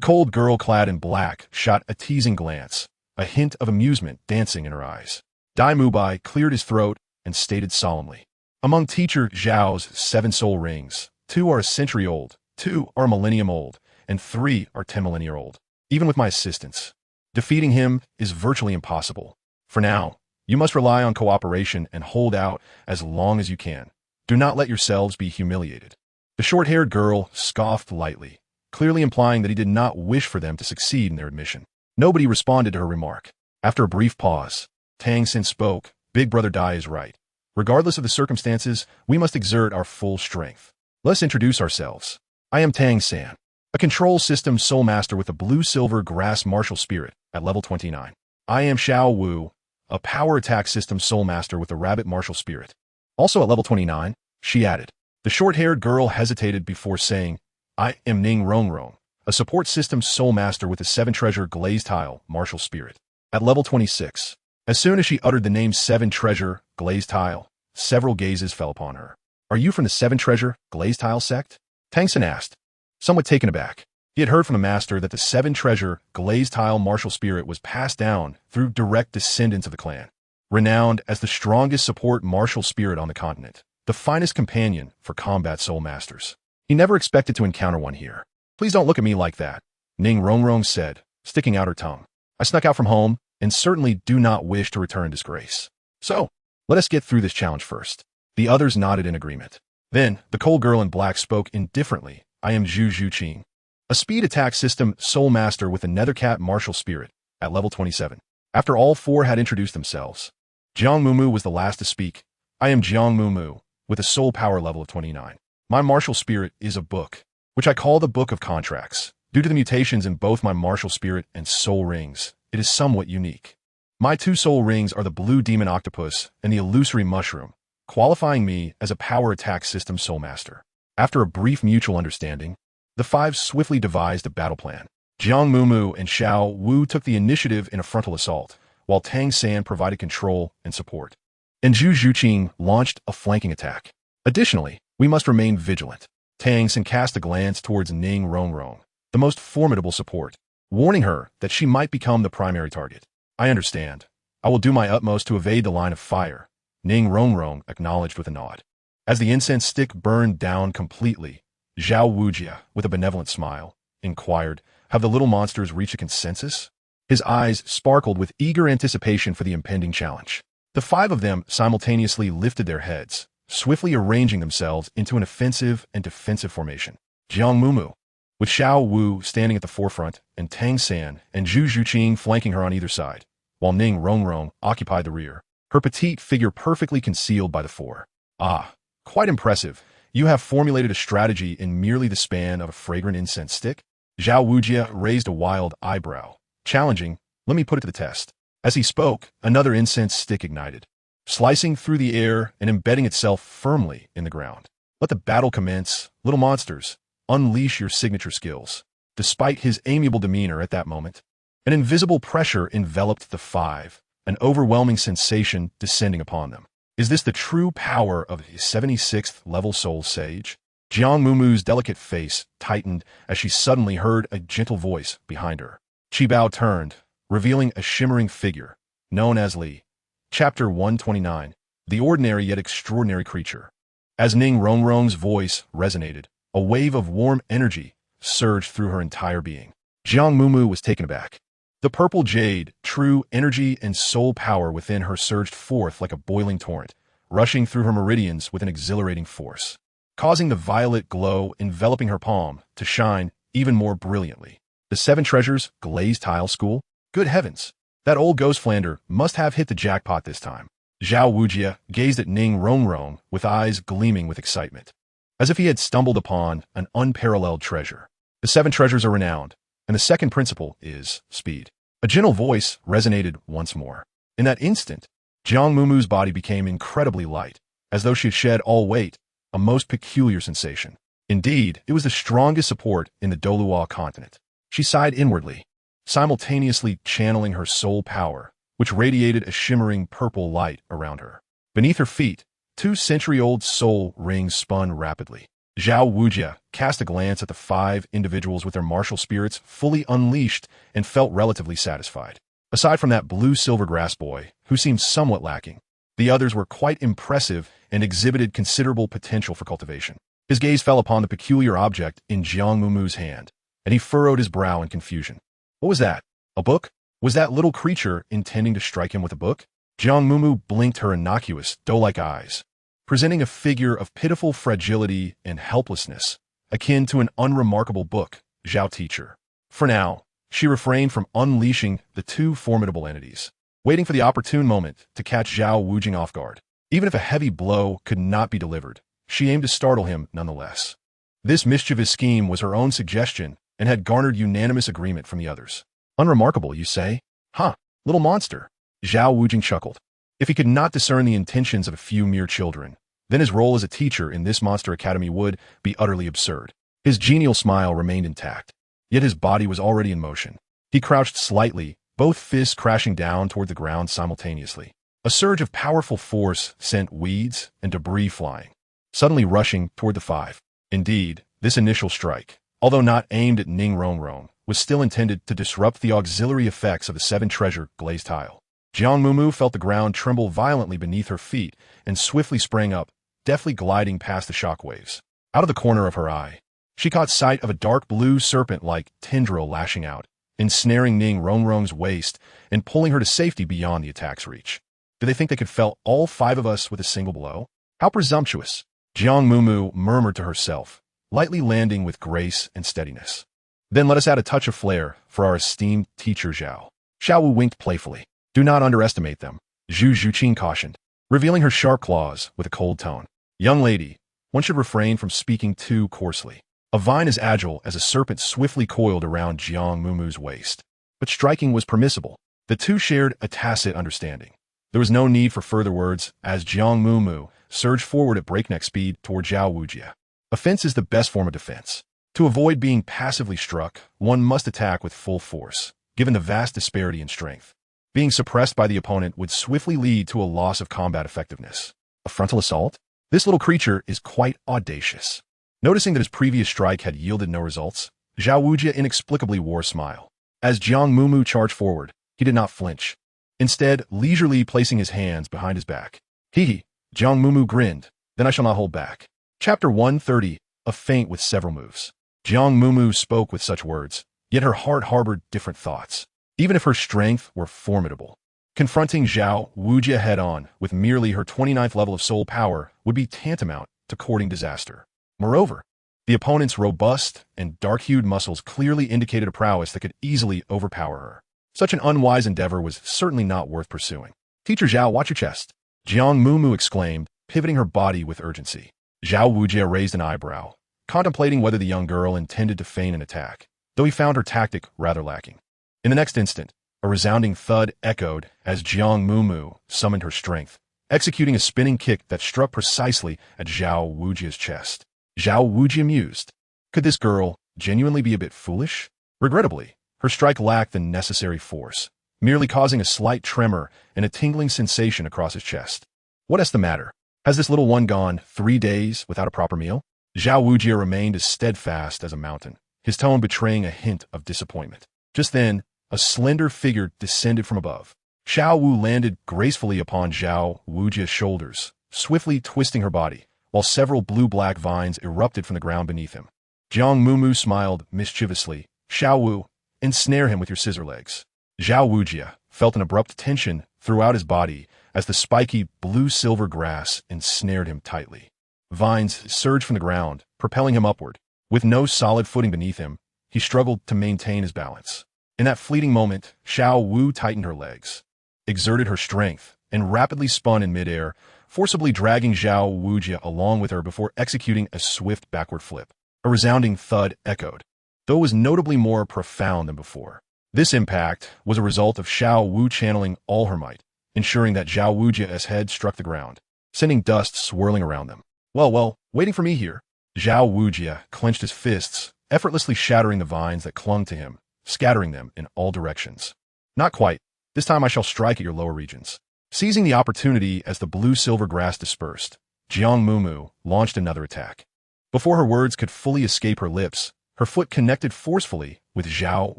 cold girl clad in black shot a teasing glance, a hint of amusement dancing in her eyes. Dai Mubai cleared his throat and stated solemnly, among Teacher Zhao's 7 soul rings, 2 are a century old, 2 are a millennium old, and 3 are 10 millennia old. Even with my assistance, defeating him is virtually impossible. For now, you must rely on cooperation and hold out as long as you can. Do not let yourselves be humiliated. The short-haired girl scoffed lightly, clearly implying that he did not wish for them to succeed in their admission. Nobody responded to her remark. After a brief pause, Tang Xin spoke, Big Brother Dai is right. Regardless of the circumstances, we must exert our full strength. Let's introduce ourselves. I am Tang San, a control system soul master with a blue-silver grass martial spirit at level 29. I am Xiao Wu, a power attack system soul master with a rabbit martial spirit. Also at level 29, she added. The short-haired girl hesitated before saying, I am Ning Rongrong, a support system soul master with a 7-treasure glazed tile martial spirit at level 26. As soon as she uttered the name 7-treasure glazed tile, several gazes fell upon her. Are you from the 7-treasure glazed tile sect? Tang Xin asked, somewhat taken aback. He had heard from the master that the 7-treasure glazed tile martial spirit was passed down through direct descendants of the clan, renowned as the strongest support martial spirit on the continent, the finest companion for combat soul masters. He never expected to encounter one here. Please don't look at me like that, Ning Rongrong said, sticking out her tongue. I snuck out from home and certainly do not wish to return in disgrace. So, let us get through this challenge first. The others nodded in agreement. Then, the cold girl in black spoke indifferently. I am Zhu Zhuqing, a speed attack system soul master with a nethercat martial spirit at level 27. After all 4 had introduced themselves, Jiang Mumu was the last to speak. I am Jiang Mumu, with a soul power level of 29. My martial spirit is a book, which I call the Book of Contracts. Due to the mutations in both my martial spirit and soul rings, it is somewhat unique. My 2 soul rings are the blue demon octopus and the illusory mushroom, qualifying me as a power attack system soul master. After a brief mutual understanding, the 5 swiftly devised a battle plan. Jiang Mumu and Xiao Wu took the initiative in a frontal assault, while Tang San provided control and support, and Zhu Zhuqing launched a flanking attack. Additionally, we must remain vigilant. Tang San cast a glance towards Ning Rongrong, the most formidable support, warning her that she might become the primary target. I understand. I will do my utmost to evade the line of fire, Ning Rongrong acknowledged with a nod. As the incense stick burned down completely, Zhao Wujia, with a benevolent smile, inquired, have the little monsters reached a consensus? His eyes sparkled with eager anticipation for the impending challenge. The 5 of them simultaneously lifted their heads, swiftly arranging themselves into an offensive and defensive formation. Jiang Mumu, with Xiao Wu standing at the forefront and Tang San and Zhu Zhuqing flanking her on either side, while Ning Rongrong occupied the rear, her petite figure perfectly concealed by the 4. Ah, quite impressive. You have formulated a strategy in merely the span of a fragrant incense stick? Zhao Wujia raised a wild eyebrow, challenging, let me put it to the test. As he spoke, another incense stick ignited, slicing through the air and embedding itself firmly in the ground. Let the battle commence, little monsters. unleash your signature skills. Despite his amiable demeanor at that moment, an invisible pressure enveloped the five, an overwhelming sensation descending upon them. Is this the true power of a 76th level soul sage? Jiang Mumu's delicate face tightened as she suddenly heard a gentle voice behind her. Qibao turned, revealing a shimmering figure, known as Li. Chapter 129, The Ordinary Yet Extraordinary Creature. As Ning Rongrong's voice resonated, a wave of warm energy surged through her entire being. Jiang Mumu was taken aback. The purple jade, true energy and soul power within her surged forth like a boiling torrent, rushing through her meridians with an exhilarating force, causing the violet glow enveloping her palm to shine even more brilliantly. The Seven Treasures glazed tile school? Good heavens! That old ghost Flander must have hit the jackpot this time. Zhao Wujia gazed at Ning Rongrong with eyes gleaming with excitement, as if he had stumbled upon an unparalleled treasure. The Seven Treasures are renowned, and the second principle is speed. A gentle voice resonated once more. In that instant, Jiang Mumu's body became incredibly light, as though she had shed all weight, a most peculiar sensation. Indeed, it was the strongest support in the Douluo continent. She sighed inwardly, simultaneously channeling her soul power, which radiated a shimmering purple light around her. Beneath her feet, 2-century-old soul rings spun rapidly. Zhao Wujia cast a glance at the five individuals with their martial spirits fully unleashed and felt relatively satisfied. Aside from that blue-silver grass boy, who seemed somewhat lacking, the others were quite impressive and exhibited considerable potential for cultivation. His gaze fell upon the peculiar object in Jiang Mumu's hand, and he furrowed his brow in confusion. What was that? A book? Was that little creature intending to strike him with a book? Jiang Mumu blinked her innocuous, doe-like eyes, presenting a figure of pitiful fragility and helplessness, akin to an unremarkable book, Zhao teacher. For now, she refrained from unleashing the two formidable entities, waiting for the opportune moment to catch Zhao Wujing off guard. Even if a heavy blow could not be delivered, she aimed to startle him nonetheless. This mischievous scheme was her own suggestion and had garnered unanimous agreement from the others. Unremarkable, you say? Huh, little monster. Zhao Wujing chuckled. If he could not discern the intentions of a few mere children, then his role as a teacher in this monster academy would be utterly absurd. His genial smile remained intact, yet his body was already in motion. He crouched slightly, both fists crashing down toward the ground simultaneously. A surge of powerful force sent weeds and debris flying, suddenly rushing toward the five. Indeed, this initial strike, although not aimed at Ning Rongrong, was still intended to disrupt the auxiliary effects of the Seven Treasure glazed tile. Jiang Mumu felt the ground tremble violently beneath her feet and swiftly sprang up, deftly gliding past the shockwaves. Out of the corner of her eye, she caught sight of a dark blue serpent-like tendril lashing out, ensnaring Ning Rongrong's waist and pulling her to safety beyond the attack's reach. Did they think they could fell all five of us with a single blow? How presumptuous! Jiang Mumu murmured to herself, lightly landing with grace and steadiness. Then let us add a touch of flair for our esteemed teacher Zhao. Xiao Wu winked playfully. Do not underestimate them, Zhu Zhuqin cautioned, revealing her sharp claws with a cold tone. Young lady, one should refrain from speaking too coarsely. A vine as agile as a serpent swiftly coiled around Jiang Mumu's waist. But striking was permissible. The two shared a tacit understanding. There was no need for further words as Jiang Mumu surged forward at breakneck speed toward Zhao Wujia. Offense is the best form of defense. To avoid being passively struck, one must attack with full force, given the vast disparity in strength. Being suppressed by the opponent would swiftly lead to a loss of combat effectiveness. A frontal assault? This little creature is quite audacious. Noticing that his previous strike had yielded no results, Zhao Wujia inexplicably wore a smile. As Jiang Mumu charged forward, he did not flinch, instead leisurely placing his hands behind his back. Hee, Jiang Mumu grinned, then I shall not hold back. Chapter 130, A Feint with Several Moves. Jiang Mumu spoke with such words, yet her heart harbored different thoughts. Even if her strength were formidable, confronting Zhao Wujia head-on with merely her 29th level of soul power would be tantamount to courting disaster. Moreover, the opponent's robust and dark-hued muscles clearly indicated a prowess that could easily overpower her. Such an unwise endeavor was certainly not worth pursuing. Teacher Zhao, watch your chest, Jiang Mumu exclaimed, pivoting her body with urgency. Zhao Wujia raised an eyebrow, contemplating whether the young girl intended to feign an attack, though he found her tactic rather lacking. In the next instant, a resounding thud echoed as Jiang Mumu summoned her strength, executing a spinning kick that struck precisely at Zhao Wujia's chest. Zhao Wujia mused. Could this girl genuinely be a bit foolish? Regrettably, her strike lacked the necessary force, merely causing a slight tremor and a tingling sensation across his chest. What is the matter? Has this little one gone 3 days without a proper meal? Zhao Wujie remained as steadfast as a mountain, his tone betraying a hint of disappointment. Just then, a slender figure descended from above. Xiao Wu landed gracefully upon Zhao Wujie's shoulders, swiftly twisting her body, while several blue-black vines erupted from the ground beneath him. Jiang Mumu smiled mischievously. Xiao Wu, ensnare him with your scissor legs. Zhao Wujie felt an abrupt tension throughout his body as the spiky blue-silver grass ensnared him tightly. Vines surged from the ground, propelling him upward. With no solid footing beneath him, he struggled to maintain his balance. In that fleeting moment, Xiao Wu tightened her legs, exerted her strength, and rapidly spun in midair, forcibly dragging Zhao Wujie along with her before executing a swift backward flip. A resounding thud echoed, though it was notably more profound than before. This impact was a result of Xiao Wu channeling all her might, ensuring that Zhao Wujie's head struck the ground, sending dust swirling around them. Well, waiting for me here. Zhao Wujie clenched his fists, effortlessly shattering the vines that clung to him, scattering them in all directions. Not quite. This time I shall strike at your lower regions. Seizing the opportunity as the blue-silver grass dispersed, Jiang Mumu launched another attack. Before her words could fully escape her lips, her foot connected forcefully with Zhao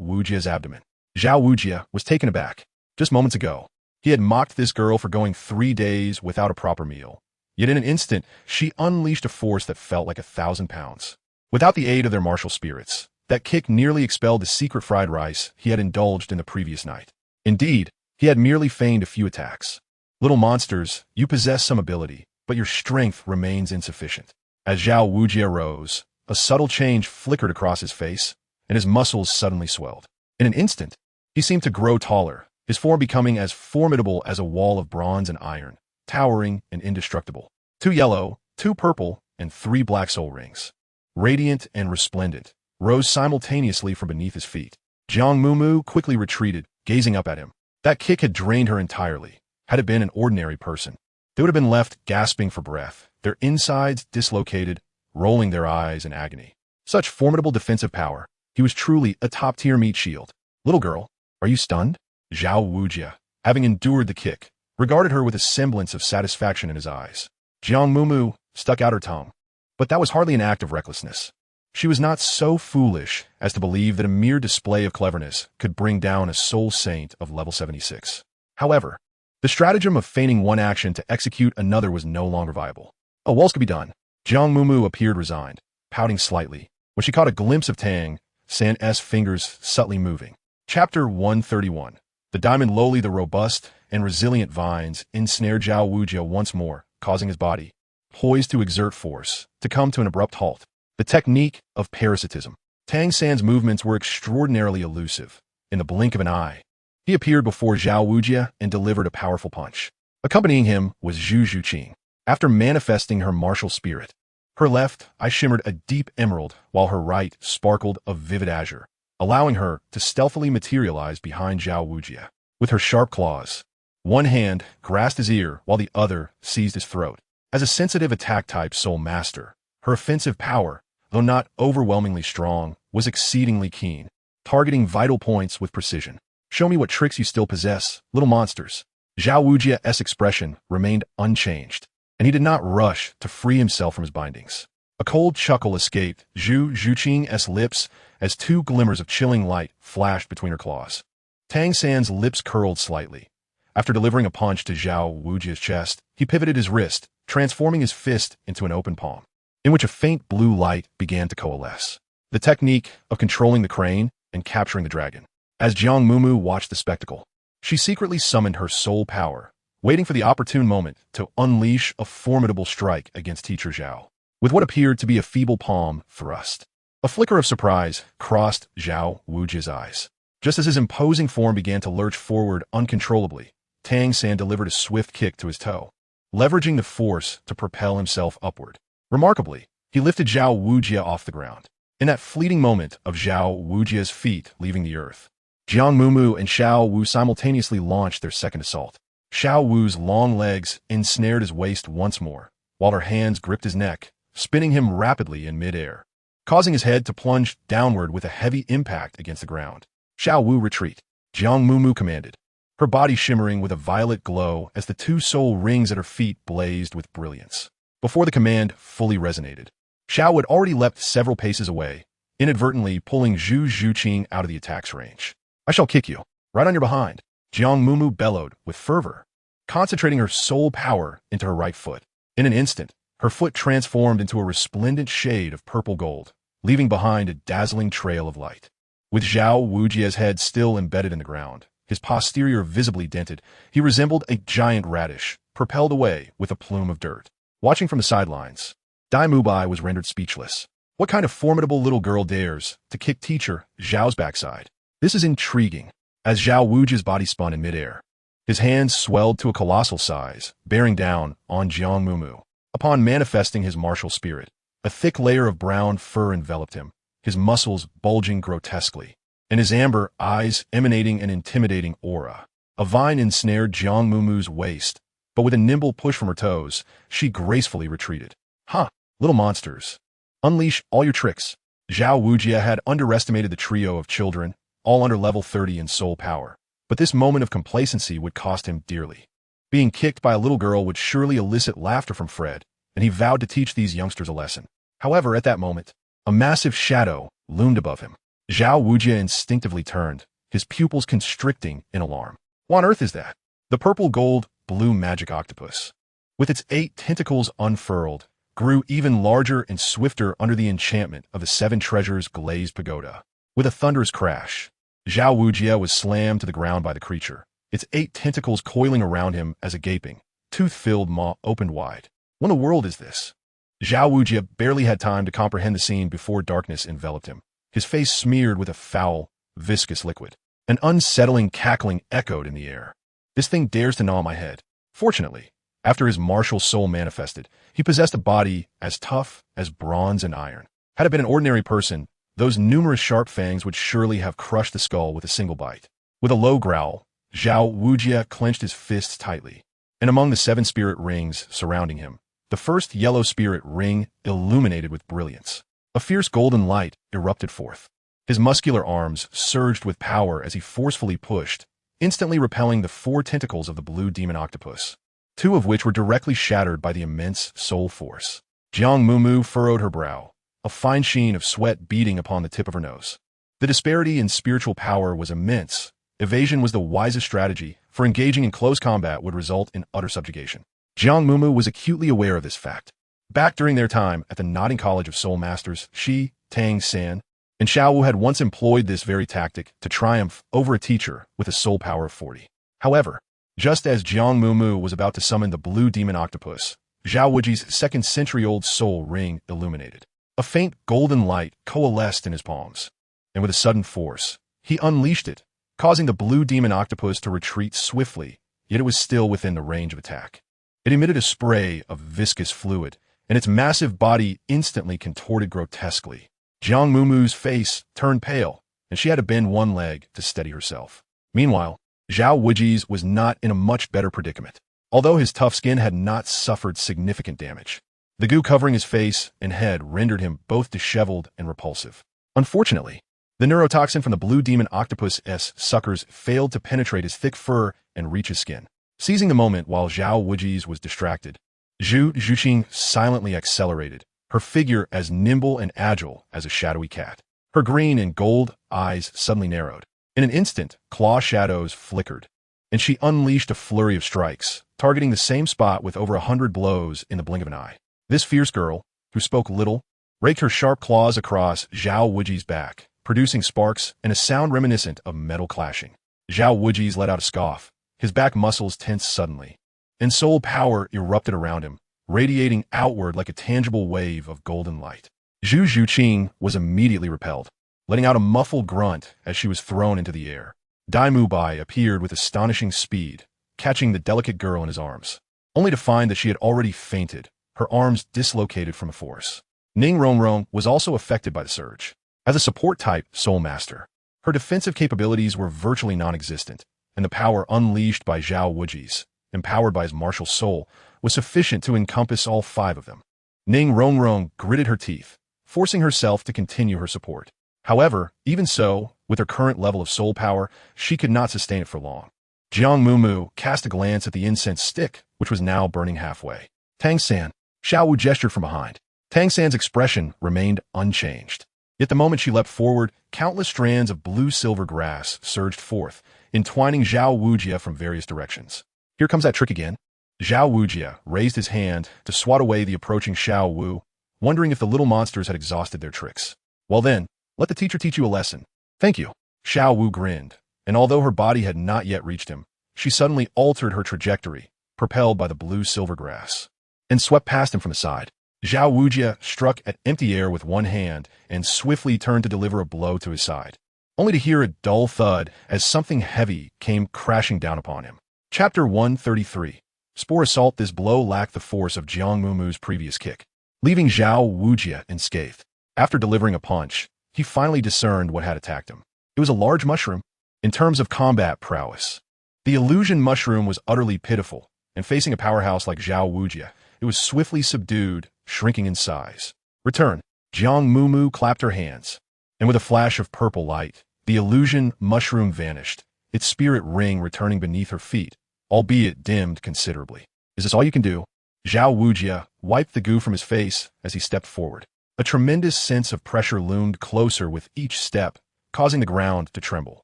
Wujie's abdomen. Zhao Wujie was taken aback. Just moments ago, he had mocked this girl for going 3 days without a proper meal. Yet in an instant, she unleashed a force that felt like 1,000 pounds. Without the aid of their martial spirits, that kick nearly expelled the secret fried rice he had indulged in the previous night. Indeed, he had merely feigned a few attacks. Little monsters, you possess some ability, but your strength remains insufficient. As Zhao Wujie rose, a subtle change flickered across his face, and his muscles suddenly swelled. In an instant, he seemed to grow taller, his form becoming as formidable as a wall of bronze and iron, towering and indestructible. 2 yellow, 2 purple, and 3 black soul rings, radiant and resplendent, rose simultaneously from beneath his feet. Jiang Mumu quickly retreated, gazing up at him. That kick had drained her entirely. Had it been an ordinary person, they would have been left gasping for breath, their insides dislocated, rolling their eyes in agony. Such formidable defensive power. He was truly a top-tier meat shield. Little girl, are you stunned? Zhao Wujie, having endured the kick, regarded her with a semblance of satisfaction in his eyes. Jiang Mumu stuck out her tongue. But that was hardly an act of recklessness. She was not so foolish as to believe that a mere display of cleverness could bring down a soul saint of level 76. However, the stratagem of feigning one action to execute another was no longer viable. What else could be done? Jiang Mumu appeared resigned, pouting slightly, when she caught a glimpse of Tang San's fingers subtly moving. Chapter 131. The diamond lowly the robust and resilient vines ensnared Zhao Wujie once more, causing his body, poised to exert force, to come to an abrupt halt. The technique of parasitism. Tang San's movements were extraordinarily elusive. In the blink of an eye, he appeared before Zhao Wujie and delivered a powerful punch. Accompanying him was Zhu Zhuqing. After manifesting her martial spirit, her left eye shimmered a deep emerald while her right sparkled a vivid azure, allowing her to stealthily materialize behind Zhao Wujie. With her sharp claws, one hand grasped his ear while the other seized his throat. As a sensitive attack-type soul master, her offensive power, though not overwhelmingly strong, was exceedingly keen, targeting vital points with precision. Show me what tricks you still possess, little monsters. Zhao Wujie's expression remained unchanged, and he did not rush to free himself from his bindings. A cold chuckle escaped Zhu Zhuqing's lips as 2 glimmers of chilling light flashed between her claws. Tang San's lips curled slightly. After delivering a punch to Zhao Wujie's chest, he pivoted his wrist, transforming his fist into an open palm, in which a faint blue light began to coalesce. The technique of controlling the crane and capturing the dragon. As Jiang Mumu watched the spectacle, she secretly summoned her soul power, waiting for the opportune moment to unleash a formidable strike against Teacher Zhao. With what appeared to be a feeble palm thrust, a flicker of surprise crossed Zhao Wujie's eyes. Just as his imposing form began to lurch forward uncontrollably, Tang San delivered a swift kick to his toe, leveraging the force to propel himself upward. Remarkably, he lifted Zhao Wujie off the ground. In that fleeting moment of Zhao Wujie's feet leaving the earth, Jiang Mumu and Xiao Wu simultaneously launched their second assault. Xiao Wu's long legs ensnared his waist once more, while her hands gripped his neck, spinning him rapidly in midair. causing his head to plunge downward with a heavy impact against the ground. Xiao Wu, retreat, Jiang Mumu commanded, her body shimmering with a violet glow as the two soul rings at her feet blazed with brilliance. Before the command fully resonated, Xiao had already leapt several paces away, inadvertently pulling Zhu Zhuqing out of the attack's range. I shall kick you, right on your behind, Jiang Mumu bellowed with fervor, concentrating her soul power into her right foot. In an instant, her foot transformed into a resplendent shade of purple gold, leaving behind a dazzling trail of light. With Zhao Wujia's head still embedded in the ground, his posterior visibly dented, he resembled a giant radish, propelled away with a plume of dirt. Watching from the sidelines, Dai Mubai was rendered speechless. What kind of formidable little girl dares to kick teacher Zhao's backside? This is intriguing. As Zhao Wujia's body spun in midair, his hands swelled to a colossal size, bearing down on Jiang Mumu. Upon manifesting his martial spirit, a thick layer of brown fur enveloped him, his muscles bulging grotesquely, and his amber eyes emanating an intimidating aura. A vine ensnared Jiang Mumu's waist, but with a nimble push from her toes, she gracefully retreated. Ha! Little monsters. Unleash all your tricks. Zhao Wujia had underestimated the trio of children, all under level 30 in soul power, but this moment of complacency would cost him dearly. Being kicked by a little girl would surely elicit laughter from Fred, and he vowed to teach these youngsters a lesson. However, at that moment, a massive shadow loomed above him. Zhao Wujia instinctively turned, his pupils constricting in alarm. What on earth is that? The purple-gold-blue magic octopus, with its 8 tentacles unfurled, grew even larger and swifter under the enchantment of the 7 treasures glazed pagoda. With a thunderous crash, Zhao Wujia was slammed to the ground by the creature, its 8 tentacles coiling around him as a gaping, tooth-filled maw opened wide. What in the world is this? Zhao Wujia barely had time to comprehend the scene before darkness enveloped him, his face smeared with a foul, viscous liquid. An unsettling cackling echoed in the air. This thing dares to gnaw my head. Fortunately, after his martial soul manifested, he possessed a body as tough as bronze and iron. Had it been an ordinary person, those numerous sharp fangs would surely have crushed the skull with a single bite. With a low growl, Zhao Wujia clenched his fists tightly, and among the 7 spirit rings surrounding him, the first yellow spirit ring illuminated with brilliance. A fierce golden light erupted forth. His muscular arms surged with power as he forcefully pushed, instantly repelling the 4 tentacles of the blue demon octopus, 2 of which were directly shattered by the immense soul force. Jiang Mumu furrowed her brow, a fine sheen of sweat beading upon the tip of her nose. The disparity in spiritual power was immense. Evasion was the wisest strategy, for engaging in close combat would result in utter subjugation. Jiang Mumu was acutely aware of this fact. Back during their time at the Nodding College of Soul Masters, she, Tang San, and Xiao Wu had once employed this very tactic to triumph over a teacher with a soul power of 40. However, just as Jiang Mumu was about to summon the blue demon octopus, Zhao Wuji's 2nd century-old soul ring illuminated. A faint golden light coalesced in his palms, and with a sudden force, he unleashed it, causing the blue demon octopus to retreat swiftly, yet it was still within the range of attack. It emitted a spray of viscous fluid, and its massive body instantly contorted grotesquely. Jiang Mumu's face turned pale, and she had to bend one leg to steady herself. Meanwhile, Zhao Wuji's was not in a much better predicament. Although his tough skin had not suffered significant damage, the goo covering his face and head rendered him both disheveled and repulsive. Unfortunately, the neurotoxin from the blue demon octopus's suckers failed to penetrate his thick fur and reach his skin. Seizing the moment while Zhao Wuji's was distracted, Zhu Zhuqing silently accelerated, her figure as nimble and agile as a shadowy cat. Her green and gold eyes suddenly narrowed. In an instant, claw shadows flickered, and she unleashed a flurry of strikes, targeting the same spot with over 100 blows in the blink of an eye. This fierce girl, who spoke little, raked her sharp claws across Zhao Wuji's back, producing sparks and a sound reminiscent of metal clashing. Zhao Wuji's let out a scoff, his back muscles tensed suddenly, and soul power erupted around him, radiating outward like a tangible wave of golden light. Zhu Zhuqing was immediately repelled, letting out a muffled grunt as she was thrown into the air. Dai Mubai appeared with astonishing speed, catching the delicate girl in his arms, only to find that she had already fainted, her arms dislocated from a force. Ning Rongrong was also affected by the surge. As a support-type soul master, her defensive capabilities were virtually non-existent, and the power unleashed by Zhao Wuji's, empowered by his martial soul, was sufficient to encompass all 5 of them. Ning Rongrong gritted her teeth, forcing herself to continue her support. However, even so, with her current level of soul power, she could not sustain it for long. Jiang Mumu cast a glance at the incense stick, which was now burning halfway. Tang San. Xiao Wu gestured from behind. Tang San's expression remained unchanged. Yet the moment she leapt forward, countless strands of blue-silver grass surged forth, entwining Zhao Wujia from various directions. Here comes that trick again. Zhao Wujia raised his hand to swat away the approaching Xiao Wu, wondering if the little monsters had exhausted their tricks. Well then, let the teacher teach you a lesson. Thank you. Xiao Wu grinned, and although her body had not yet reached him, she suddenly altered her trajectory, propelled by the blue-silver grass, and swept past him from the side. Zhao Wujia struck at empty air with one hand and swiftly turned to deliver a blow to his side, only to hear a dull thud as something heavy came crashing down upon him. Chapter 133. Spore Assault. This blow lacked the force of Jiang Mumu's previous kick, leaving Zhao Wujia unscathed. After delivering a punch, he finally discerned what had attacked him. It was a large mushroom. In terms of combat prowess, the illusion mushroom was utterly pitiful, and facing a powerhouse like Zhao Wujia, it was swiftly subdued, shrinking in size. Return. Jiang Mumu clapped her hands, and with a flash of purple light, the illusion mushroom vanished, its spirit ring returning beneath her feet, albeit dimmed considerably. Is this all you can do? Zhao Wujia wiped the goo from his face as he stepped forward. A tremendous sense of pressure loomed closer with each step, causing the ground to tremble.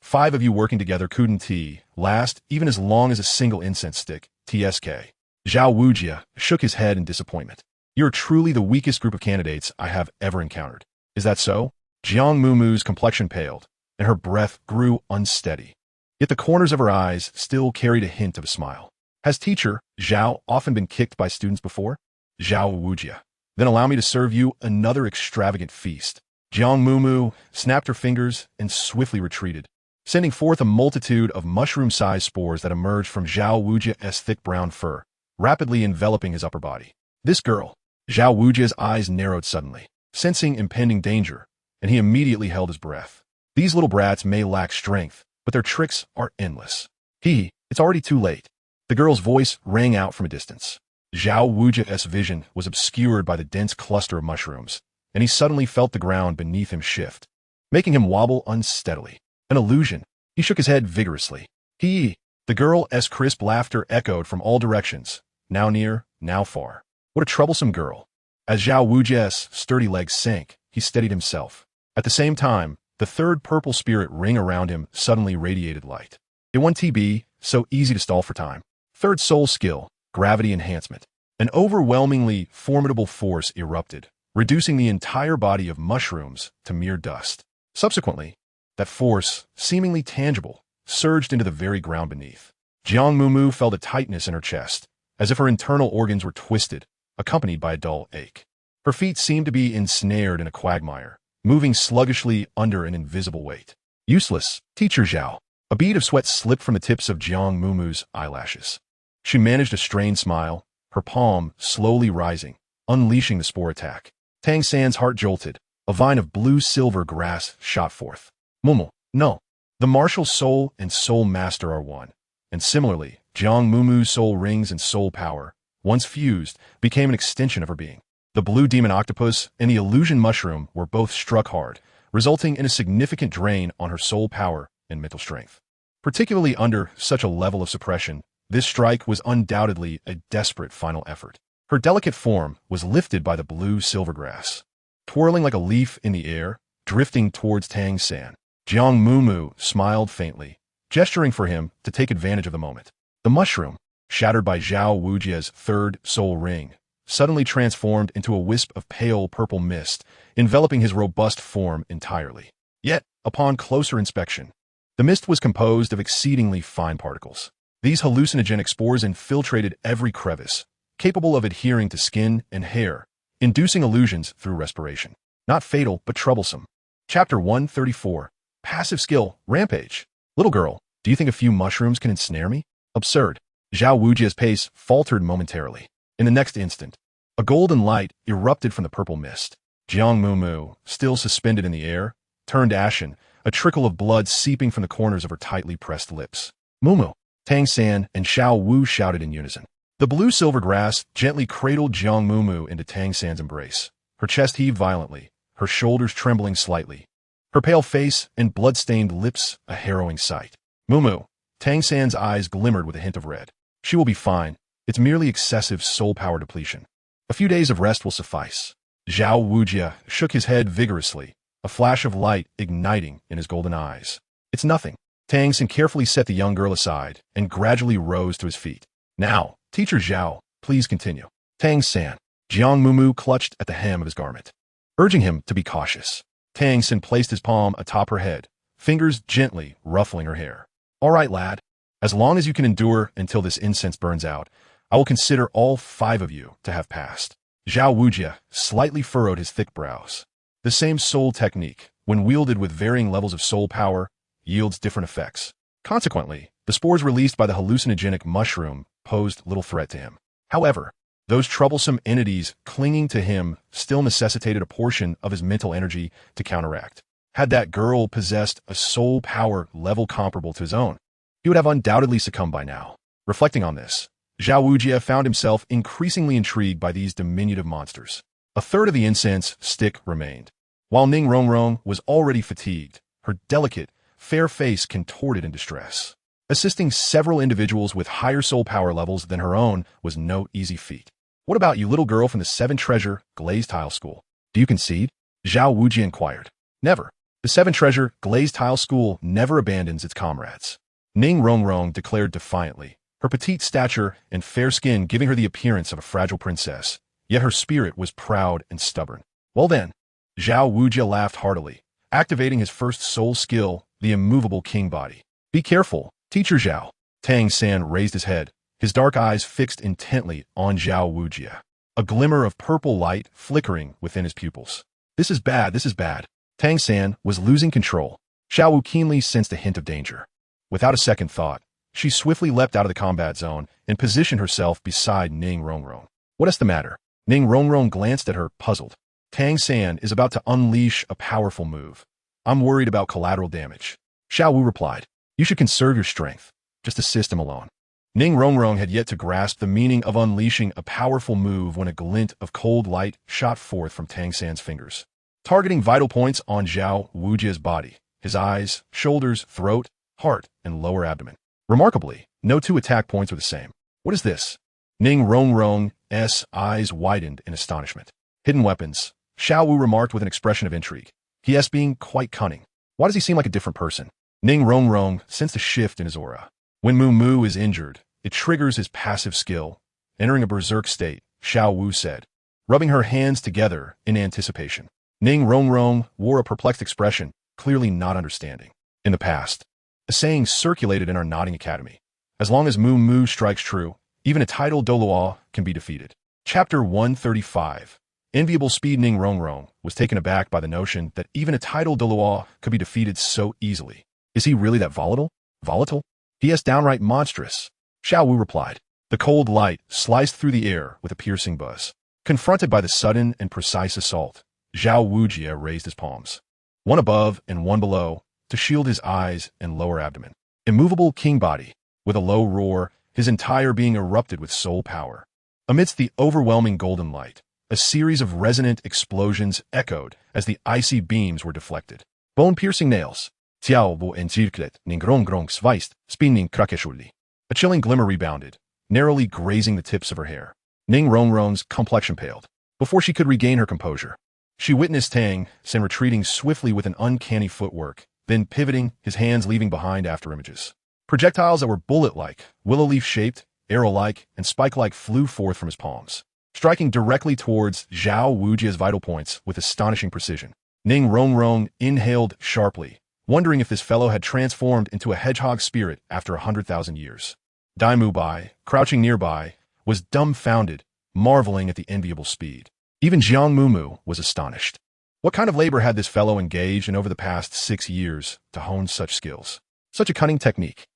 5 of you working together couldn't last even as long as a single incense stick, TSK. Zhao Wujia shook his head in disappointment. You're truly the weakest group of candidates I have ever encountered. Is that so? Jiang Mumu's complexion paled, and her breath grew unsteady. Yet the corners of her eyes still carried a hint of a smile. Has teacher Zhao often been kicked by students before? Zhao Wujia. Then allow me to serve you another extravagant feast. Jiang Mumu snapped her fingers and swiftly retreated, sending forth a multitude of mushroom-sized spores that emerged from Zhao Wujia's thick brown fur, rapidly enveloping his upper body. This girl. Zhao Wujia's eyes narrowed suddenly, sensing impending danger, and he immediately held his breath. These little brats may lack strength, but their tricks are endless. It's already too late. The girl's voice rang out from a distance. Zhao Wujia's vision was obscured by the dense cluster of mushrooms, and he suddenly felt the ground beneath him shift, making him wobble unsteadily. An illusion. He shook his head vigorously. The girl's crisp laughter echoed from all directions, now near, now far. What a troublesome girl. As Zhao Wujia's sturdy legs sank, he steadied himself. At the same time, the third purple spirit ring around him suddenly radiated light. It won TB, so easy to stall for time. Third soul skill, gravity enhancement. An overwhelmingly formidable force erupted, reducing the entire body of mushrooms to mere dust. Subsequently, that force, seemingly tangible, surged into the very ground beneath. Jiang Mumu felt a tightness in her chest, as if her internal organs were twisted, accompanied by a dull ache. Her feet seemed to be ensnared in a quagmire, moving sluggishly under an invisible weight. Useless, teacher Zhao. A bead of sweat slipped from the tips of Jiang Mumu's eyelashes. She managed a strained smile, her palm slowly rising, unleashing the spore attack. Tang San's heart jolted. A vine of blue-silver grass shot forth. Mumu, no. The martial soul and soul master are one. And similarly, Jiang Mumu's soul rings and soul power, once fused, became an extension of her being. The blue demon octopus and the illusion mushroom were both struck hard, resulting in a significant drain on her soul power and mental strength. Particularly under such a level of suppression, this strike was undoubtedly a desperate final effort. Her delicate form was lifted by the blue-silver grass, twirling like a leaf in the air, drifting towards Tang San. Jiang Mumu smiled faintly, gesturing for him to take advantage of the moment. The mushroom, shattered by Zhao Wujia's third soul ring, suddenly transformed into a wisp of pale purple mist, enveloping his robust form entirely. Yet, upon closer inspection, the mist was composed of exceedingly fine particles. These hallucinogenic spores infiltrated every crevice, capable of adhering to skin and hair, inducing illusions through respiration. Not fatal, but troublesome. Chapter 134. Passive skill, Rampage. Little girl, do you think a few mushrooms can ensnare me? Absurd. Zhao Wujia's pace faltered momentarily. In the next instant, a golden light erupted from the purple mist. Jiang Mumu, still suspended in the air, turned ashen, a trickle of blood seeping from the corners of her tightly pressed lips. Mumu! Tang San and Xiao Wu shouted in unison. The blue-silver grass gently cradled Jiang Mumu into Tang San's embrace, Her chest heaved violently, her shoulders trembling slightly. Her pale face and blood-stained lips a harrowing sight. Mumu. Tang San's eyes glimmered with a hint of red. She will be fine. It's merely excessive soul power depletion. A few days of rest will suffice. Zhao Wujie shook his head vigorously, a flash of light igniting in his golden eyes. It's nothing. Tang San carefully set the young girl aside and gradually rose to his feet. Now, Teacher Zhao, please continue. Tang San. Jiang Mumu clutched at the hem of his garment, urging him to be cautious. Tang San placed his palm atop her head, fingers gently ruffling her hair. All right, lad. As long as you can endure until this incense burns out, I will consider all 5 of you to have passed. Zhao Wujie slightly furrowed his thick brows. The same soul technique, when wielded with varying levels of soul power, yields different effects. Consequently, the spores released by the hallucinogenic mushroom posed little threat to him. However, those troublesome entities clinging to him still necessitated a portion of his mental energy to counteract. Had that girl possessed a soul power level comparable to his own, he would have undoubtedly succumbed by now. Reflecting on this, Zhao Wujie found himself increasingly intrigued by these diminutive monsters. A third of the incense stick remained. While Ning Rongrong was already fatigued, her delicate, fair face contorted in distress. Assisting several individuals with higher soul power levels than her own was no easy feat. What about you, little girl from the 7 Treasure Glazed Tile School? Do you concede? Zhao Wujie inquired. Never. The 7 Treasure Glazed Tile School never abandons its comrades. Ning Rongrong declared defiantly, her petite stature and fair skin giving her the appearance of a fragile princess, yet her spirit was proud and stubborn. Well then, Zhao Wujie laughed heartily, activating his first soul skill, the immovable king body. Be careful, Teacher Zhao. Tang San raised his head, his dark eyes fixed intently on Zhao Wujie, a glimmer of purple light flickering within his pupils. This is bad, this is bad. Tang San was losing control. Xiao Wu keenly sensed a hint of danger. Without a second thought, she swiftly leapt out of the combat zone and positioned herself beside Ning Rongrong. What is the matter? Ning Rongrong glanced at her, puzzled. Tang San is about to unleash a powerful move. I'm worried about collateral damage. Xiao Wu replied. You should conserve your strength. Just assist him alone. Ning Rongrong had yet to grasp the meaning of unleashing a powerful move when a glint of cold light shot forth from Tang San's fingers, targeting vital points on Zhao Wujie's body, his eyes, shoulders, throat, heart, and lower abdomen. Remarkably, no 2 attack points were the same. What is this? Ning Rongrong's eyes widened in astonishment. Hidden weapons, Xiao Wu remarked with an expression of intrigue. He is being quite cunning. Why does he seem like a different person? Ning Rongrong sensed a shift in his aura. When Mumu is injured, it triggers his passive skill. Entering a berserk state, Xiao Wu said, rubbing her hands together in anticipation. Ning Rongrong wore a perplexed expression, clearly not understanding. In the past, a saying circulated in our nodding academy. As long as Mumu strikes true, even a titled Douluo can be defeated. Chapter 135. Enviable speed. Ning Rongrong was taken aback by the notion that even a titled Douluo could be defeated so easily. Is he really that volatile? Volatile? He is downright monstrous. Xiao Wu replied. The cold light sliced through the air with a piercing buzz. Confronted by the sudden and precise assault, Zhao Wujie raised his palms, one above and one below, to shield his eyes and lower abdomen. Immovable king body. With a low roar, his entire being erupted with soul power. Amidst the overwhelming golden light, a series of resonant explosions echoed as the icy beams were deflected. Bone-piercing nails. Tiao Wu encirklet Ning Rongrong sveist, spinning krakeshuli. A chilling glimmer rebounded, narrowly grazing the tips of her hair. Ning Rongrong's complexion paled. Before she could regain her composure, she witnessed Tang San retreating swiftly with an uncanny footwork, then pivoting, his hands leaving behind after images. Projectiles that were bullet-like, willow leaf-shaped, arrow-like, and spike-like flew forth from his palms, striking directly towards Zhao Wujie's vital points with astonishing precision. Ning Rongrong inhaled sharply, wondering if this fellow had transformed into a hedgehog spirit after 100,000 years. Dai Mu Bai, crouching nearby, was dumbfounded, marveling at the enviable speed. Even Jiang Mumu was astonished. What kind of labor had this fellow engaged in over the past 6 years to hone such skills? Such a cunning technique.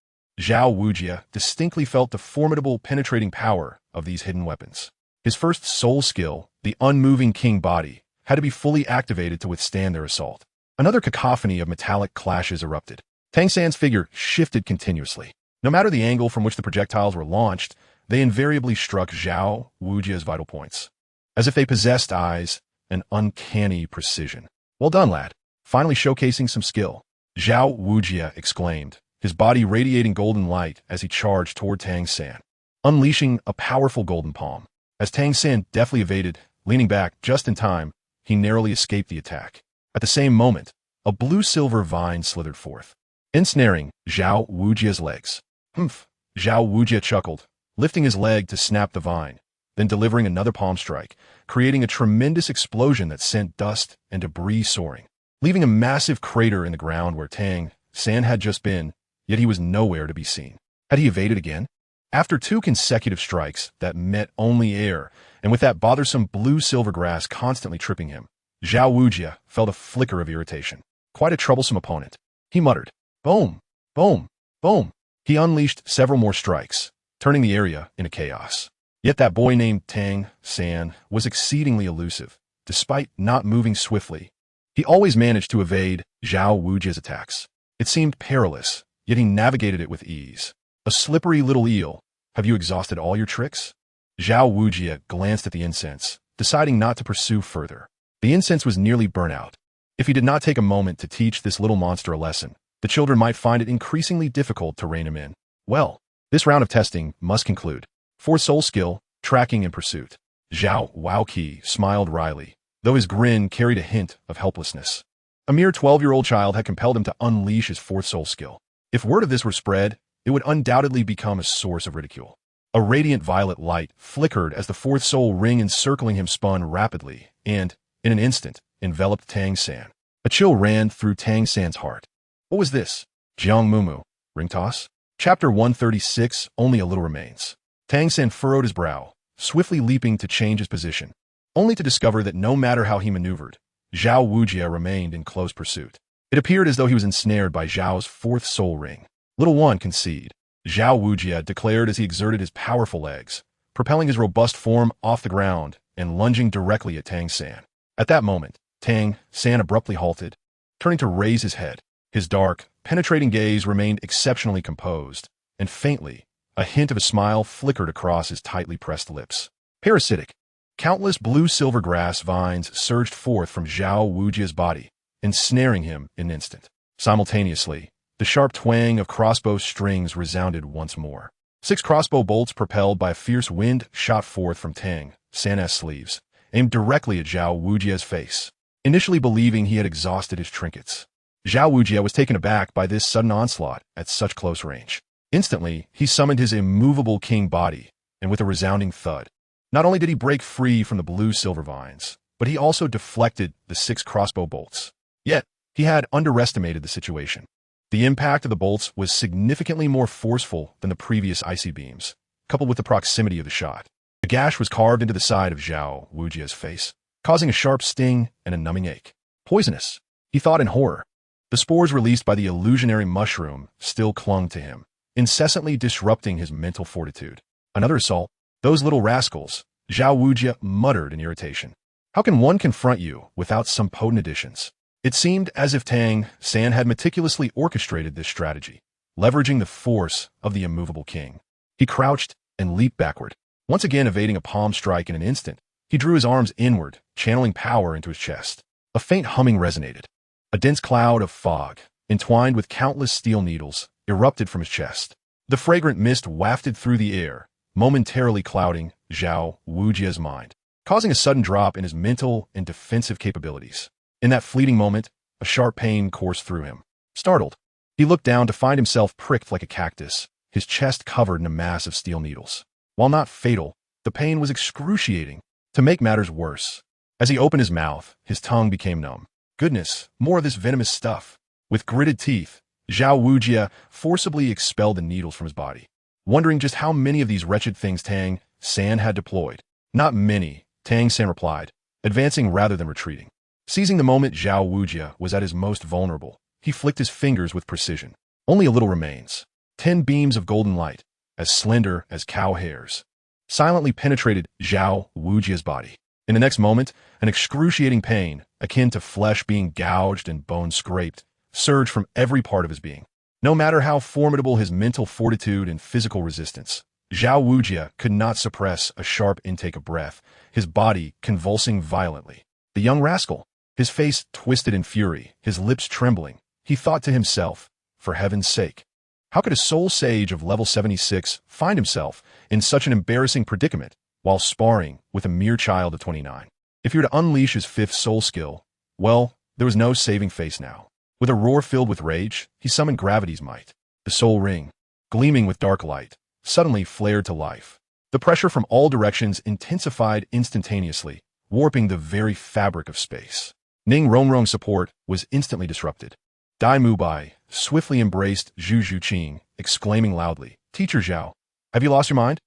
Zhao Wujie distinctly felt the formidable penetrating power of these hidden weapons. His first soul skill, the unmoving king body, had to be fully activated to withstand their assault. Another cacophony of metallic clashes erupted. Tang San's figure shifted continuously. No matter the angle from which the projectiles were launched, they invariably struck Zhao Wujie's vital points. As if they possessed eyes, and uncanny precision. "Well done, lad. Finally showcasing some skill," Zhao Wujie exclaimed, his body radiating golden light as he charged toward Tang San, unleashing a powerful golden palm. As Tang San deftly evaded, leaning back just in time, he narrowly escaped the attack. At the same moment, a blue-silver vine slithered forth, ensnaring Zhao Wujie's legs. "Humph," Zhao Wujie chuckled, lifting his leg to snap the vine, then delivering another palm strike, creating a tremendous explosion that sent dust and debris soaring, leaving a massive crater in the ground where Tang San had just been, yet he was nowhere to be seen. Had he evaded again? After 2 consecutive strikes that met only air, and with that bothersome blue-silver grass constantly tripping him, Zhao Wujie felt a flicker of irritation. Quite a troublesome opponent. He muttered, "Boom, boom, boom." He unleashed several more strikes, turning the area into chaos. Yet that boy named Tang San was exceedingly elusive. Despite not moving swiftly, he always managed to evade Zhao Wujie's attacks. It seemed perilous, yet he navigated it with ease. "A slippery little eel. Have you exhausted all your tricks?" Zhao Wujie glanced at the incense, deciding not to pursue further. The incense was nearly burnt out. If he did not take a moment to teach this little monster a lesson, the children might find it increasingly difficult to rein him in. Well, this round of testing must conclude. For soul skill, tracking and pursuit. Zhao Waoqi smiled wryly, though his grin carried a hint of helplessness. A mere 12-year-old child had compelled him to unleash his 4th soul skill. If word of this were spread, it would undoubtedly become a source of ridicule. A radiant violet light flickered as the 4th soul ring encircling him spun rapidly and, in an instant, enveloped Tang San. A chill ran through Tang San's heart. What was this? Jiang Mumu. Ring toss? Chapter 136, Only a Little Remains. Tang San furrowed his brow, swiftly leaping to change his position, only to discover that no matter how he maneuvered, Zhao Wujie remained in close pursuit. It appeared as though he was ensnared by Zhao's 4th soul ring. "Little one, concede," Zhao Wujie declared as he exerted his powerful legs, propelling his robust form off the ground and lunging directly at Tang San. At that moment, Tang San abruptly halted, turning to raise his head. His dark, penetrating gaze remained exceptionally composed, and faintly, a hint of a smile flickered across his tightly pressed lips. Parasitic. Countless blue-silver grass vines surged forth from Zhao Wujie's body, ensnaring him in an instant. Simultaneously, the sharp twang of crossbow strings resounded once more. 6 crossbow bolts propelled by a fierce wind shot forth from Tang San's sleeves, aimed directly at Zhao Wujie's face. Initially believing he had exhausted his trinkets, Zhao Wujie was taken aback by this sudden onslaught at such close range. Instantly, he summoned his immovable king body, and with a resounding thud, not only did he break free from the blue-silver vines, but he also deflected the 6 crossbow bolts. Yet, he had underestimated the situation. The impact of the bolts was significantly more forceful than the previous icy beams, coupled with the proximity of the shot. A gash was carved into the side of Zhao Wujie's face, causing a sharp sting and a numbing ache. Poisonous, he thought in horror. The spores released by the illusionary mushroom still clung to him, incessantly disrupting his mental fortitude. Another assault. Those little rascals, Zhao Wujie muttered in irritation. How can one confront you without some potent additions? It seemed as if Tang San had meticulously orchestrated this strategy, leveraging the force of the immovable king. He crouched and leaped backward, once again evading a palm strike in an instant. He drew his arms inward, channeling power into his chest. A faint humming resonated. A dense cloud of fog, entwined with countless steel needles, erupted from his chest. The fragrant mist wafted through the air, momentarily clouding Zhao Wujie's mind, causing a sudden drop in his mental and defensive capabilities. In that fleeting moment, a sharp pain coursed through him. Startled, he looked down to find himself pricked like a cactus, his chest covered in a mass of steel needles. While not fatal, the pain was excruciating. To make matters worse, as he opened his mouth, his tongue became numb. Goodness, more of this venomous stuff. With gritted teeth, Zhao Wujie forcibly expelled the needles from his body, wondering just how many of these wretched things Tang San had deployed. Not many, Tang San replied, advancing rather than retreating. Seizing the moment Zhao Wujie was at his most vulnerable, he flicked his fingers with precision. Only a little remains. 10 beams of golden light, as slender as cow hairs, silently penetrated Zhao Wujie's body. In the next moment, an excruciating pain, akin to flesh being gouged and bones scraped, surged from every part of his being. No matter how formidable his mental fortitude and physical resistance, Zhao Wujie could not suppress a sharp intake of breath, his body convulsing violently. The young rascal, his face twisted in fury, his lips trembling, he thought to himself, for heaven's sake. How could a soul sage of level 76 find himself in such an embarrassing predicament while sparring with a mere child of 29? If he were to unleash his fifth soul skill, well, there was no saving face now. With a roar filled with rage, he summoned gravity's might. The soul ring, gleaming with dark light, suddenly flared to life. The pressure from all directions intensified instantaneously, warping the very fabric of space. Ning Rongrong's support was instantly disrupted. Dai Mubai swiftly embraced Zhu Zhuqing, exclaiming loudly, "Teacher Zhao, have you lost your mind?"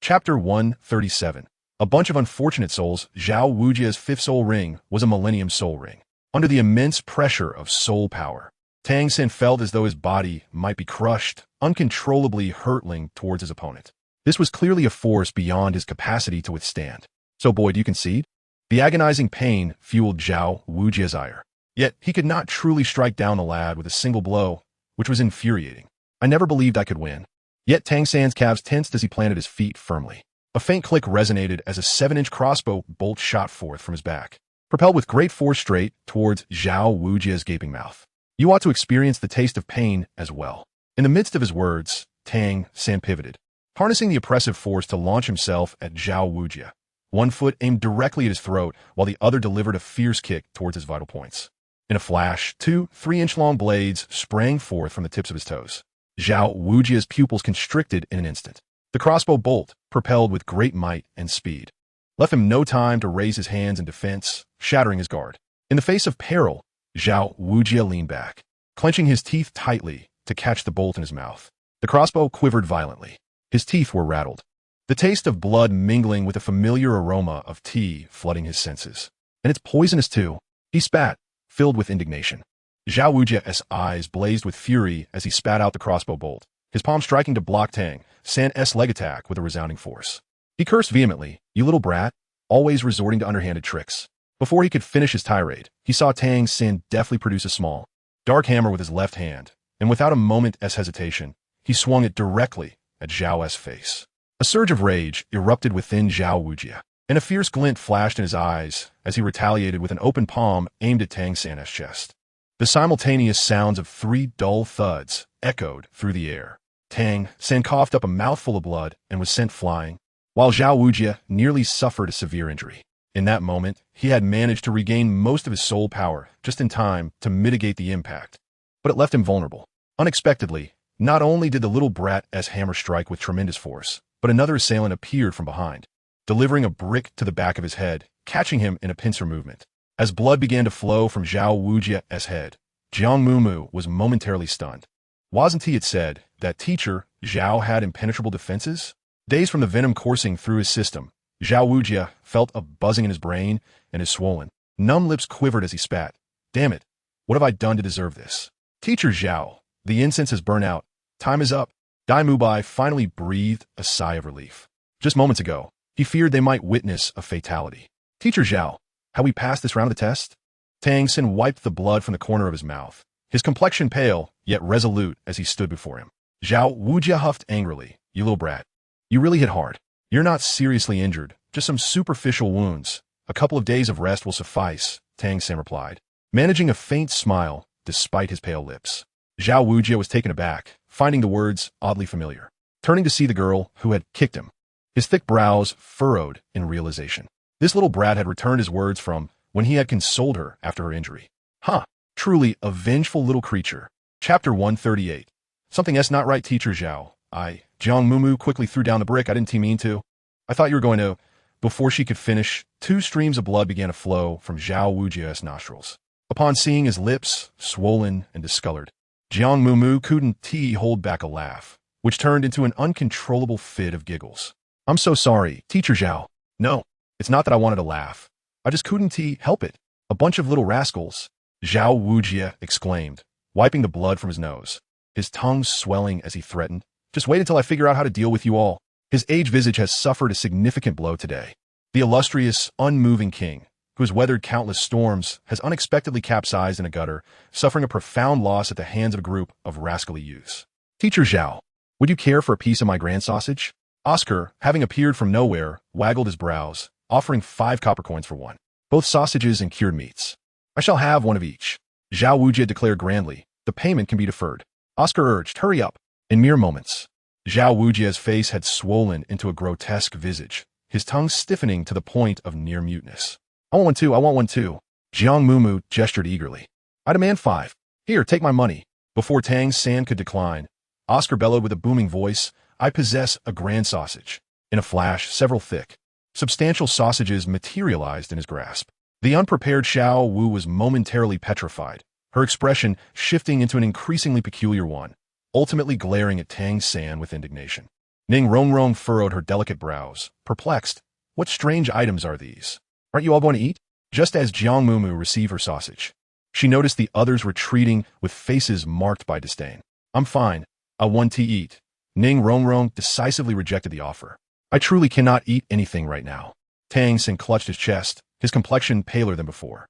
Chapter 137. A bunch of unfortunate souls. Zhao Wujia's fifth soul ring was a millennium soul ring. Under the immense pressure of soul power, Tang Xin felt as though his body might be crushed, uncontrollably hurtling towards his opponent. This was clearly a force beyond his capacity to withstand. "So boy, do you concede?" The agonizing pain fueled Zhao Wujia's ire. Yet he could not truly strike down the lad with a single blow, which was infuriating. "I never believed I could win." Yet Tang San's calves tensed as he planted his feet firmly. A faint click resonated as a 7-inch crossbow bolt shot forth from his back, propelled with great force straight towards Zhao Wujia's gaping mouth. "You ought to experience the taste of pain as well." In the midst of his words, Tang San pivoted, harnessing the oppressive force to launch himself at Zhao Wujia. One foot aimed directly at his throat, while the other delivered a fierce kick towards his vital points. In a flash, 2 3-inch-long blades sprang forth from the tips of his toes. Zhao Wujia's pupils constricted in an instant. The crossbow bolt, propelled with great might and speed, left him no time to raise his hands in defense, shattering his guard. In the face of peril, Zhao Wujia leaned back, clenching his teeth tightly to catch the bolt in his mouth. The crossbow quivered violently. His teeth were rattled, the taste of blood mingling with the familiar aroma of tea flooding his senses. "And it's poisonous too," he spat, filled with indignation. Zhao Wujia's eyes blazed with fury as he spat out the crossbow bolt, his palm striking to block Tang San's leg attack with a resounding force. He cursed vehemently, "You little brat, always resorting to underhanded tricks." Before he could finish his tirade, he saw Tang San deftly produce a small, dark hammer with his left hand, and without a moment's hesitation, he swung it directly at Zhao's face. A surge of rage erupted within Zhao Wujia, and a fierce glint flashed in his eyes as he retaliated with an open palm aimed at Tang San's chest. The simultaneous sounds of 3 dull thuds echoed through the air. Tang San coughed up a mouthful of blood and was sent flying, while Zhao Wujia nearly suffered a severe injury. In that moment, he had managed to regain most of his soul power just in time to mitigate the impact, but it left him vulnerable. Unexpectedly, not only did the little brat's hammer strike with tremendous force, but another assailant appeared from behind, delivering a brick to the back of his head, catching him in a pincer movement. As blood began to flow from Zhao Wujia's head, Jiang Mumu was momentarily stunned. Wasn't he, it said, that teacher Zhao had impenetrable defenses? Dazed from the venom coursing through his system, Zhao Wujia felt a buzzing in his brain, and his swollen, numb lips quivered as he spat. "Damn it, what have I done to deserve this?" "Teacher Zhao, the incense has burned out. Time is up." Dai Mubai finally breathed a sigh of relief. Just moments ago, he feared they might witness a fatality. "Teacher Zhao, have we passed this round of the test?" Tang Xin wiped the blood from the corner of his mouth, his complexion pale, yet resolute as he stood before him. Zhao Wujia huffed angrily. "You little brat. You really hit hard. You're not seriously injured, just some superficial wounds. A couple of days of rest will suffice," Tang Xin replied, managing a faint smile despite his pale lips. Zhao Wujia was taken aback, finding the words oddly familiar. Turning to see the girl who had kicked him, his thick brows furrowed in realization. This little brat had returned his words from when he had consoled her after her injury. Huh, truly a vengeful little creature. Chapter 138. Something's not right, Teacher Zhao. Jiang Mumu quickly threw down the brick. "I didn't mean to. I thought you were going to..." Before she could finish, 2 streams of blood began to flow from Zhao Wujia's nostrils. Upon seeing his lips swollen and discolored, Jiang Mumu couldn't hold back a laugh, which turned into an uncontrollable fit of giggles. "I'm so sorry, Teacher Zhao. No, it's not that I wanted to laugh. I just couldn't help it. A bunch of little rascals," Zhao Wujia exclaimed, wiping the blood from his nose, his tongue swelling as he threatened. "Just wait until I figure out how to deal with you all." His aged visage has suffered a significant blow today. The illustrious, unmoving king, who has weathered countless storms, has unexpectedly capsized in a gutter, suffering a profound loss at the hands of a group of rascally youths. "Teacher Zhao, would you care for a piece of my grand sausage?" Oscar, having appeared from nowhere, waggled his brows, offering 5 copper coins for one. both sausages and cured meats. I shall have one of each. Zhao Wujie declared grandly. The payment can be deferred. Oscar urged, hurry up. In mere moments, Zhao Wujie's face had swollen into a grotesque visage, his tongue stiffening to the point of near muteness. I want one too, I want one too. Jiang Mumu gestured eagerly. I demand 5. Here, take my money. Before Tang San could decline, Oscar bellowed with a booming voice, I possess a grand sausage. In a flash, several thick, substantial sausages materialized in his grasp. The unprepared Xiao Wu was momentarily petrified, her expression shifting into an increasingly peculiar one, ultimately glaring at Tang San with indignation. Ning Rongrong furrowed her delicate brows, perplexed. What strange items are these? Aren't you all going to eat? Just as Jiang Mumu received her sausage, she noticed the others retreating with faces marked by disdain. I'm fine. I want to eat. Ning Rongrong decisively rejected the offer. I truly cannot eat anything right now. Tang San clutched his chest, his complexion paler than before.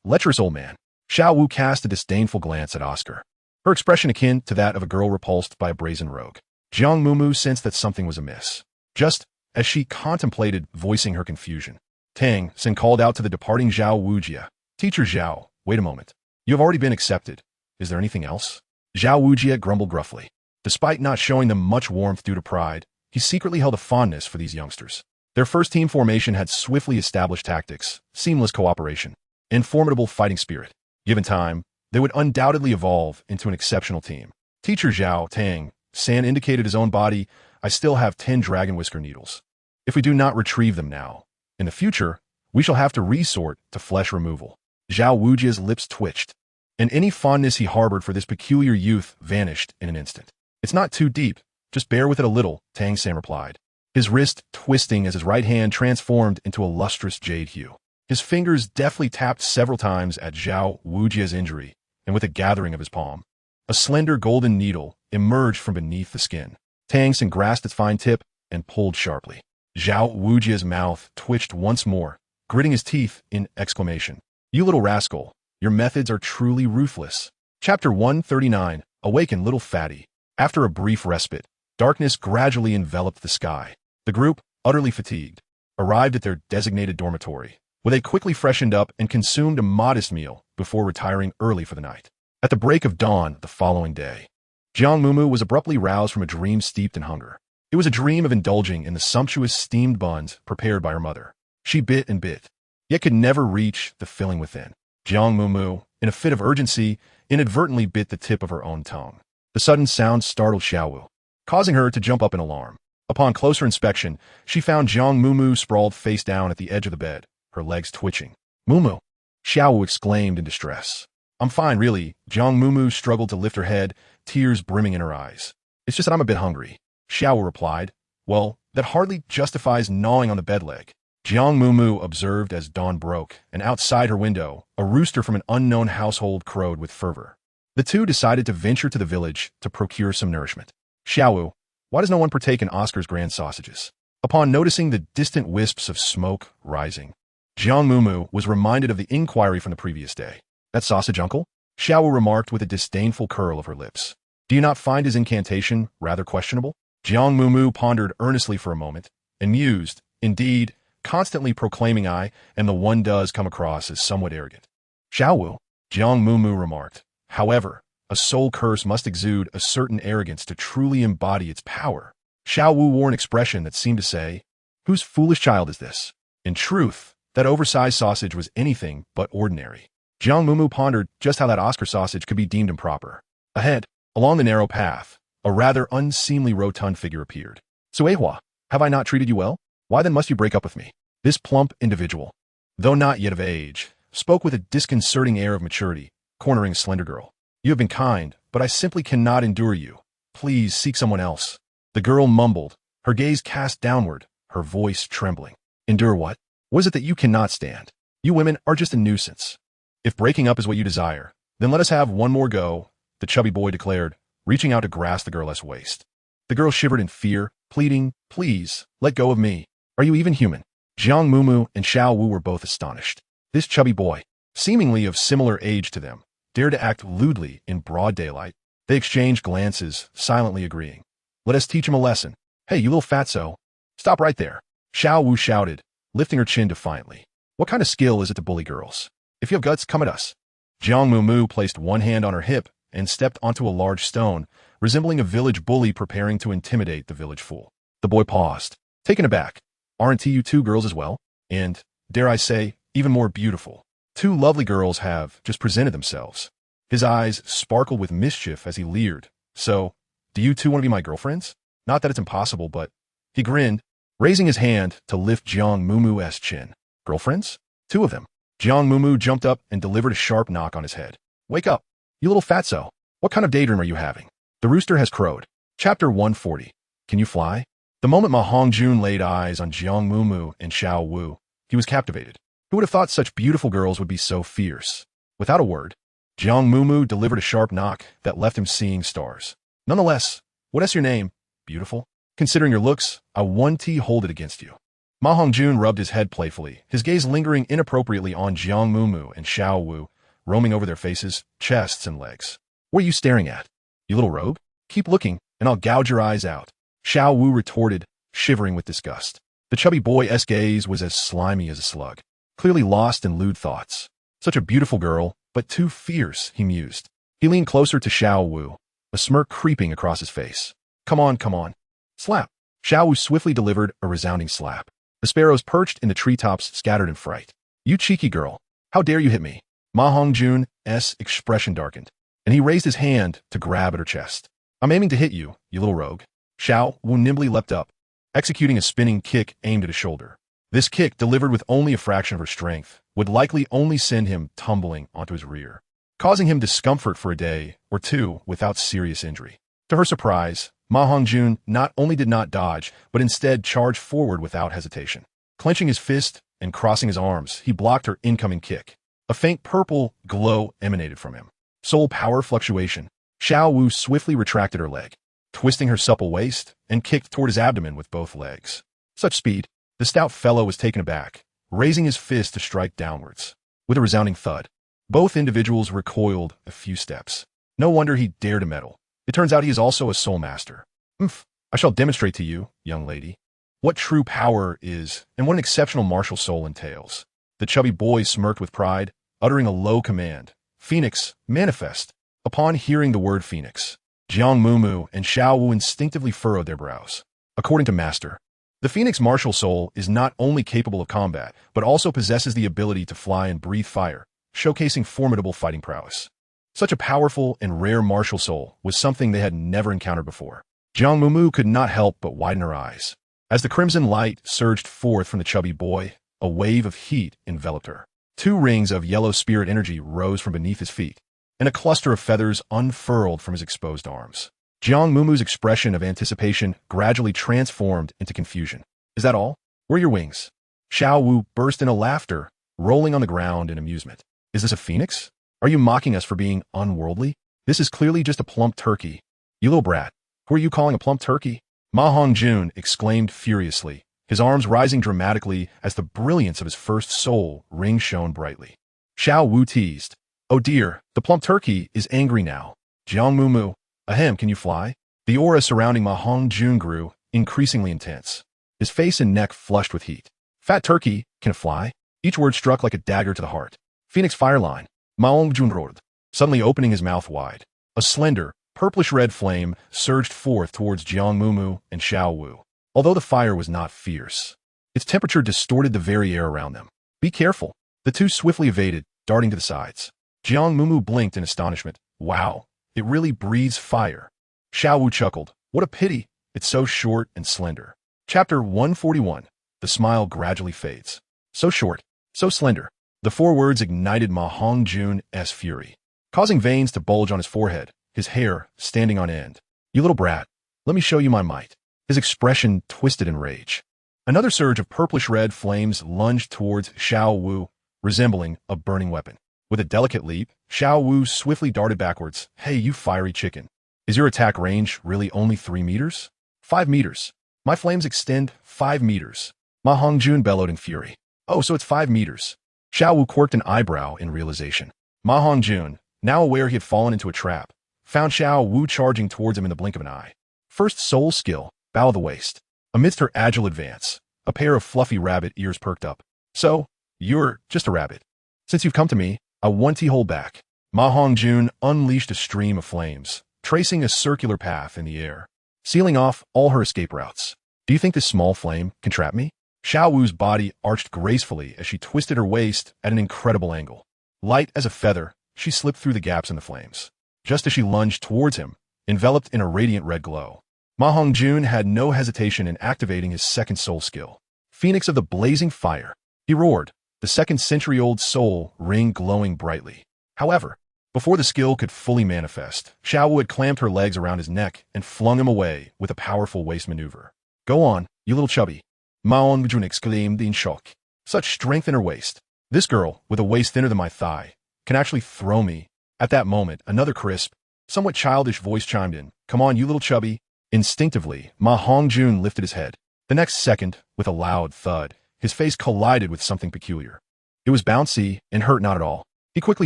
Lecherous old man. Xiao Wu cast a disdainful glance at Oscar, her expression akin to that of a girl repulsed by a brazen rogue. Jiang Mumu sensed that something was amiss. Just as she contemplated voicing her confusion, Tang San called out to the departing Zhao Wujie. Teacher Zhao, wait a moment. You have already been accepted. Is there anything else? Zhao Wujie grumbled gruffly. Despite not showing them much warmth due to pride, he secretly held a fondness for these youngsters. Their first team formation had swiftly established tactics, seamless cooperation, and formidable fighting spirit. Given time, they would undoubtedly evolve into an exceptional team. Teacher Zhao, Tang San indicated his own body. I still have 10 dragon whisker needles. If we do not retrieve them now, in the future, we shall have to resort to flesh removal. Zhao Wujie's lips twitched, and any fondness he harbored for this peculiar youth vanished in an instant. It's not too deep. Just bear with it a little, Tang San replied, his wrist twisting as his right hand transformed into a lustrous jade hue. His fingers deftly tapped several times at Zhao Wujie's injury, and with a gathering of his palm, a slender golden needle emerged from beneath the skin. Tang San grasped its fine tip and pulled sharply. Zhao Wujie's mouth twitched once more, gritting his teeth in exclamation. You little rascal, your methods are truly ruthless. Chapter 139, Awaken Little Fatty. After a brief respite, darkness gradually enveloped the sky. The group, utterly fatigued, arrived at their designated dormitory, where they quickly freshened up and consumed a modest meal before retiring early for the night. At the break of dawn the following day, Jiang Mumu was abruptly roused from a dream steeped in hunger. It was a dream of indulging in the sumptuous steamed buns prepared by her mother. She bit and bit, yet could never reach the filling within. Jiang Mumu, in a fit of urgency, inadvertently bit the tip of her own tongue. The sudden sound startled Xiao Wu, causing her to jump up in alarm. Upon closer inspection, she found Jiang Mumu sprawled face down at the edge of the bed, her legs twitching. Mumu! Xiao Wu exclaimed in distress. I'm fine, really. Jiang Mumu struggled to lift her head, tears brimming in her eyes. It's just that I'm a bit hungry. Xiao Wu replied. Well, that hardly justifies gnawing on the bed leg. Jiang Mumu observed as dawn broke, and outside her window, a rooster from an unknown household crowed with fervor. The two decided to venture to the village to procure some nourishment. Xiao Wu, why does no one partake in Oscar's grand sausages? Upon noticing the distant wisps of smoke rising, Jiang Mumu was reminded of the inquiry from the previous day. That sausage, uncle? Xiao Wu remarked with a disdainful curl of her lips. Do you not find his incantation rather questionable? Jiang Mumu pondered earnestly for a moment, and mused, indeed, constantly proclaiming I am the one does come across as somewhat arrogant. Xiao Wu, Jiang Mumu remarked. However, a soul curse must exude a certain arrogance to truly embody its power. Xiao Wu wore an expression that seemed to say, whose foolish child is this? In truth, that oversized sausage was anything but ordinary. Jiang Mumu pondered just how that Oscar sausage could be deemed improper. Ahead, along the narrow path, a rather unseemly rotund figure appeared. Suehua, have I not treated you well? Why then must you break up with me? This plump individual, though not yet of age, spoke with a disconcerting air of maturity, cornering a slender girl. You have been kind, but I simply cannot endure you. Please seek someone else. The girl mumbled, her gaze cast downward, her voice trembling. Endure what? What is it that you cannot stand? You women are just a nuisance. If breaking up is what you desire, then let us have one more go, the chubby boy declared, reaching out to grasp the girl's waist. The girl shivered in fear, pleading, please, let go of me. Are you even human? Jiang Mumu and Xiao Wu were both astonished. This chubby boy, seemingly of similar age to them, dared to act lewdly in broad daylight. They exchanged glances, silently agreeing. Let us teach him a lesson. Hey, you little fatso. Stop right there. Xiao Wu shouted, lifting her chin defiantly. What kind of skill is it to bully girls? If you have guts, come at us. Jiang Mumu placed one hand on her hip and stepped onto a large stone, resembling a village bully preparing to intimidate the village fool. The boy paused, taken aback. Aren't you two girls as well? And, dare I say, even more beautiful. Two lovely girls have just presented themselves. His eyes sparkled with mischief as he leered. So, do you two want to be my girlfriends? Not that it's impossible, but... He grinned, raising his hand to lift Jiang Mumu's chin. Girlfriends? Two of them. Jiang Mumu jumped up and delivered a sharp knock on his head. Wake up, you little fatso. What kind of daydream are you having? The rooster has crowed. Chapter 140. Can you fly? The moment Ma Hongjun laid eyes on Jiang Mumu and Xiao Wu, he was captivated. Who would have thought such beautiful girls would be so fierce? Without a word, Jiang Mumu delivered a sharp knock that left him seeing stars. Nonetheless, what's your name? Beautiful? Considering your looks, I won't hold it against you. Ma Hongjun rubbed his head playfully, his gaze lingering inappropriately on Jiang Mumu and Xiao Wu, roaming over their faces, chests, and legs. What are you staring at? You little rogue? Keep looking, and I'll gouge your eyes out. Xiao Wu retorted, shivering with disgust. The chubby boy's gaze was as slimy as a slug, clearly lost in lewd thoughts. Such a beautiful girl, but too fierce, he mused. He leaned closer to Xiao Wu, a smirk creeping across his face. Come on, come on. Slap. Xiao Wu swiftly delivered a resounding slap. The sparrows perched in the treetops scattered in fright. You cheeky girl. How dare you hit me? Ma Hongjun's expression darkened, and he raised his hand to grab at her chest. I'm aiming to hit you, you little rogue. Xiao Wu nimbly leapt up, executing a spinning kick aimed at his shoulder. This kick, delivered with only a fraction of her strength, would likely only send him tumbling onto his rear, causing him discomfort for a day or two without serious injury. To her surprise, Ma Hongjun not only did not dodge, but instead charged forward without hesitation. Clenching his fist and crossing his arms, he blocked her incoming kick. A faint purple glow emanated from him. Soul power fluctuation. Xiao Wu swiftly retracted her leg, twisting her supple waist, and kicked toward his abdomen with both legs. Such speed, the stout fellow was taken aback, raising his fist to strike downwards. With a resounding thud, both individuals recoiled a few steps. No wonder he dared to meddle. It turns out he is also a soul master. I shall demonstrate to you, young lady, what true power is and what an exceptional martial soul entails. The chubby boy smirked with pride, uttering a low command. Phoenix, manifest. Upon hearing the word Phoenix, Jiang Mumu and Xiao Wu instinctively furrowed their brows. According to Master, the Phoenix martial soul is not only capable of combat, but also possesses the ability to fly and breathe fire, showcasing formidable fighting prowess. Such a powerful and rare martial soul was something they had never encountered before. Jiang Mumu could not help but widen her eyes. As the crimson light surged forth from the chubby boy, a wave of heat enveloped her. 2 rings of yellow spirit energy rose from beneath his feet, and a cluster of feathers unfurled from his exposed arms. Jiang Mumu's expression of anticipation gradually transformed into confusion. Is that all? Where are your wings? Xiao Wu burst into laughter, rolling on the ground in amusement. Is this a phoenix? Are you mocking us for being unworldly? This is clearly just a plump turkey. You little brat, who are you calling a plump turkey? Ma Hongjun exclaimed furiously, his arms rising dramatically as the brilliance of his first soul ring shone brightly. Xiao Wu teased. Oh dear, the plump turkey is angry now. Jiang Mumu, ahem, can you fly? The aura surrounding Ma Hongjun grew increasingly intense, his face and neck flushed with heat. Fat turkey, can it fly? Each word struck like a dagger to the heart. Phoenix fireline. Ma Hongjun roared, suddenly opening his mouth wide. A slender, purplish-red flame surged forth towards Jiang Mumu and Xiao Wu. Although the fire was not fierce, its temperature distorted the very air around them. Be careful. The two swiftly evaded, darting to the sides. Jiang Mumu blinked in astonishment. Wow, it really breathes fire. Xiao Wu chuckled. What a pity. It's so short and slender. Chapter 141. The smile gradually fades. So short, so slender. The 4 words ignited Ma Hongjun's fury, causing veins to bulge on his forehead, his hair standing on end. You little brat, let me show you my might. His expression twisted in rage. Another surge of purplish-red flames lunged towards Xiao Wu, resembling a burning weapon. With a delicate leap, Xiao Wu swiftly darted backwards. Hey, you fiery chicken. Is your attack range really only 3 meters? 5 meters. My flames extend 5 meters. Ma Hongjun bellowed in fury. Oh, so it's 5 meters. Xiao Wu quirked an eyebrow in realization. Ma Hongjun, now aware he had fallen into a trap, found Xiao Wu charging towards him in the blink of an eye. First soul skill, bow of the waist. Amidst her agile advance, a pair of fluffy rabbit ears perked up. So, You're just a rabbit. Since you've come to me, I want to hold back. Ma Hongjun unleashed a stream of flames, tracing a circular path in the air, sealing off all her escape routes. Do you think this small flame can trap me? Xiao Wu's body arched gracefully as she twisted her waist at an incredible angle. Light as a feather, she slipped through the gaps in the flames. Just as she lunged towards him, enveloped in a radiant red glow, Ma Hongjun had no hesitation in activating his second soul skill. Phoenix of the blazing fire. He roared, the second-century-old soul ring glowing brightly. However, before the skill could fully manifest, Xiao Wu had clamped her legs around his neck and flung him away with a powerful waist maneuver. Go on, you little chubby. Ma Hongjun exclaimed in shock. Such strength in her waist. This girl, with a waist thinner than my thigh, can actually throw me. At that moment, another crisp, somewhat childish voice chimed in. Come on, you little chubby. Instinctively, Ma Hongjun lifted his head. The next second, with a loud thud, his face collided with something peculiar. It was bouncy and hurt not at all. He quickly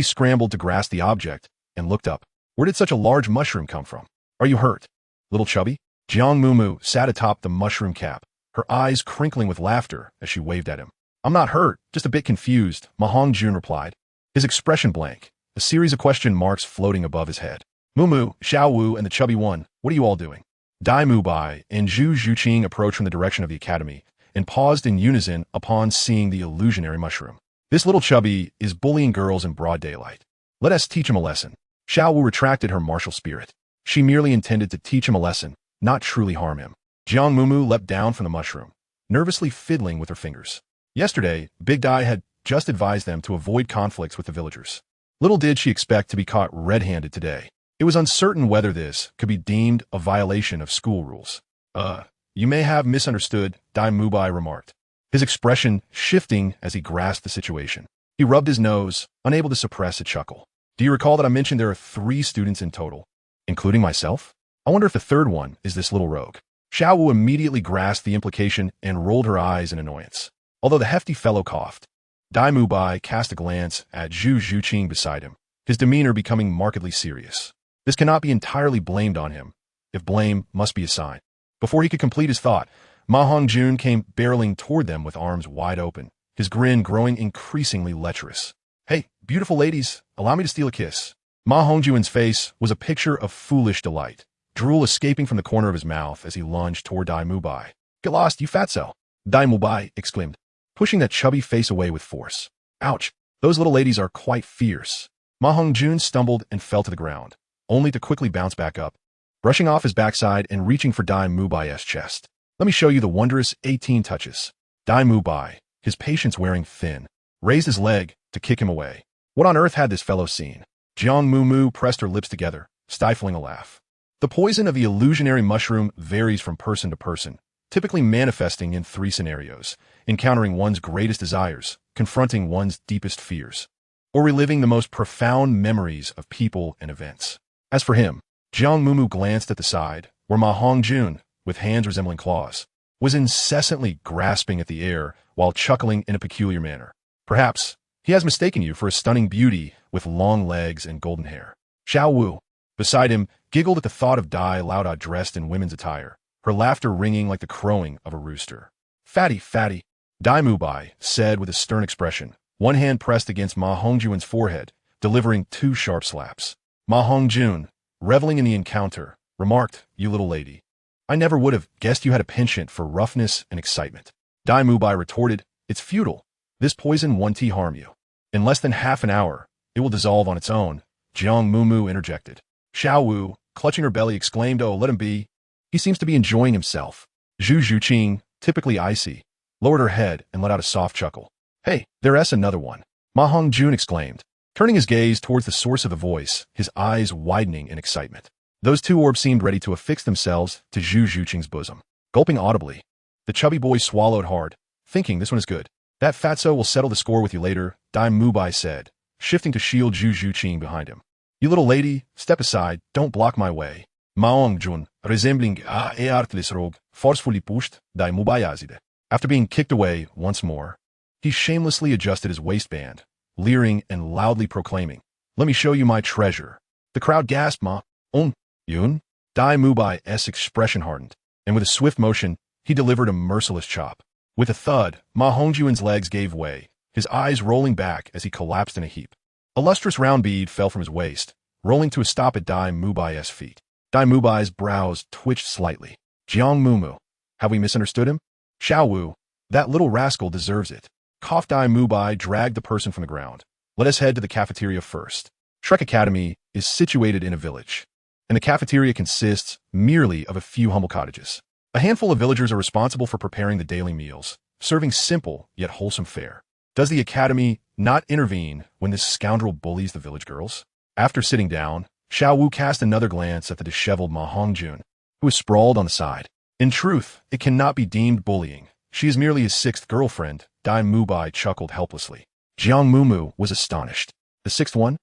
scrambled to grasp the object and looked up. Where did such a large mushroom come from? Are you hurt, little chubby? Jiang Mumu sat atop the mushroom cap, her eyes crinkling with laughter as she waved at him. I'm not hurt, just a bit confused, Ma Hongjun replied, his expression blank, a series of question marks floating above his head. Mumu, Xiao Wu, and the chubby one, what are you all doing? Dai Mubai and Zhu Zhuqing approached from the direction of the academy and paused in unison upon seeing the illusionary mushroom. This little chubby is bullying girls in broad daylight. Let us teach him a lesson. Xiao Wu retracted her martial spirit. She merely intended to teach him a lesson, not truly harm him. Jiang Mumu leapt down from the mushroom, nervously fiddling with her fingers. Yesterday, Big Dai had just advised them to avoid conflicts with the villagers. Little did she expect to be caught red-handed today. It was uncertain whether this could be deemed a violation of school rules. You may have misunderstood, Dai Mubai remarked, his expression shifting as he grasped the situation. He rubbed his nose, unable to suppress a chuckle. Do you recall that I mentioned there are 3 students in total, including myself? I wonder if the third one is this little rogue. Xiao Wu immediately grasped the implication and rolled her eyes in annoyance. Although the hefty fellow coughed, Dai Mubai cast a glance at Zhu Zhuqing beside him, his demeanor becoming markedly serious. This cannot be entirely blamed on him, if blame must be assigned. Before he could complete his thought, Ma Hongjun came barreling toward them with arms wide open, his grin growing increasingly lecherous. Hey, beautiful ladies, allow me to steal a kiss. Ma Hongjun's face was a picture of foolish delight, drool escaping from the corner of his mouth as he lunged toward Dai Mubai. Get lost, you fatso! Dai Mubai exclaimed, pushing that chubby face away with force. Ouch, those little ladies are quite fierce. Ma Hongjun stumbled and fell to the ground, only to quickly bounce back up, brushing off his backside and reaching for Dai Mubai's chest. Let me show you the wondrous 18 touches. Dai Mubai, his patience wearing thin, raised his leg to kick him away. What on earth had this fellow seen? Jiang Mumu pressed her lips together, stifling a laugh. The poison of the illusionary mushroom varies from person to person, typically manifesting in 3 scenarios: encountering one's greatest desires, confronting one's deepest fears, or reliving the most profound memories of people and events. As for him, Jiang Mumu glanced at the side, where Ma Hongjun, with hands resembling claws, was incessantly grasping at the air while chuckling in a peculiar manner. Perhaps he has mistaken you for a stunning beauty with long legs and golden hair. Xiao Wu, beside him, giggled at the thought of Dai Lauda dressed in women's attire, her laughter ringing like the crowing of a rooster. Fatty, fatty, Dai Mubai said with a stern expression, one hand pressed against Ma Hongjun's forehead, delivering 2 sharp slaps. Ma Hongjun, reveling in the encounter, remarked, you little lady, I never would have guessed you had a penchant for roughness and excitement. Dai Mubai retorted, it's futile. This poison won't harm you. In less than half an hour, it will dissolve on its own, Jiang Mumu interjected. Xiao Wu, clutching her belly, exclaimed, oh, let him be. He seems to be enjoying himself. Zhu Zhuqing, typically icy, lowered her head and let out a soft chuckle. Hey, there's another one. Ma Hongjun exclaimed, turning his gaze towards the source of the voice, his eyes widening in excitement. Those 2 orbs seemed ready to affix themselves to Zhu Zhuqing's bosom. Gulping audibly, the chubby boy swallowed hard, thinking this one is good. That fatso will settle the score with you later, Dai Mubai said, shifting to shield Zhu Zhuqing behind him. You little lady, step aside, don't block my way. Ma Hongjun, resembling a artless rogue, forcefully pushed Dai Mubai aside. After being kicked away once more, he shamelessly adjusted his waistband, leering and loudly proclaiming, let me show you my treasure. The crowd gasped. Ma Yun? Dai Mubai's expression hardened, and with a swift motion, he delivered a merciless chop. With a thud, Ma Hongjun's legs gave way, his eyes rolling back as he collapsed in a heap. A lustrous round bead fell from his waist, rolling to a stop at Dai Mubai's feet. Dai Mubai's brows twitched slightly. Jiang Mumu. Have we misunderstood him? Xiao Wu. That little rascal deserves it. Cough. Dai Mubai dragged the person from the ground. Let us head to the cafeteria first. Shrek Academy is situated in a village, and the cafeteria consists merely of a few humble cottages. A handful of villagers are responsible for preparing the daily meals, serving simple yet wholesome fare. Does the academy not intervene when this scoundrel bullies the village girls? After sitting down, Xiao Wu cast another glance at the disheveled Ma Hongjun, who was sprawled on the side. In truth, it cannot be deemed bullying. She is merely his sixth girlfriend. Dai Mubai chuckled helplessly. Jiang Mumu was astonished. The sixth one?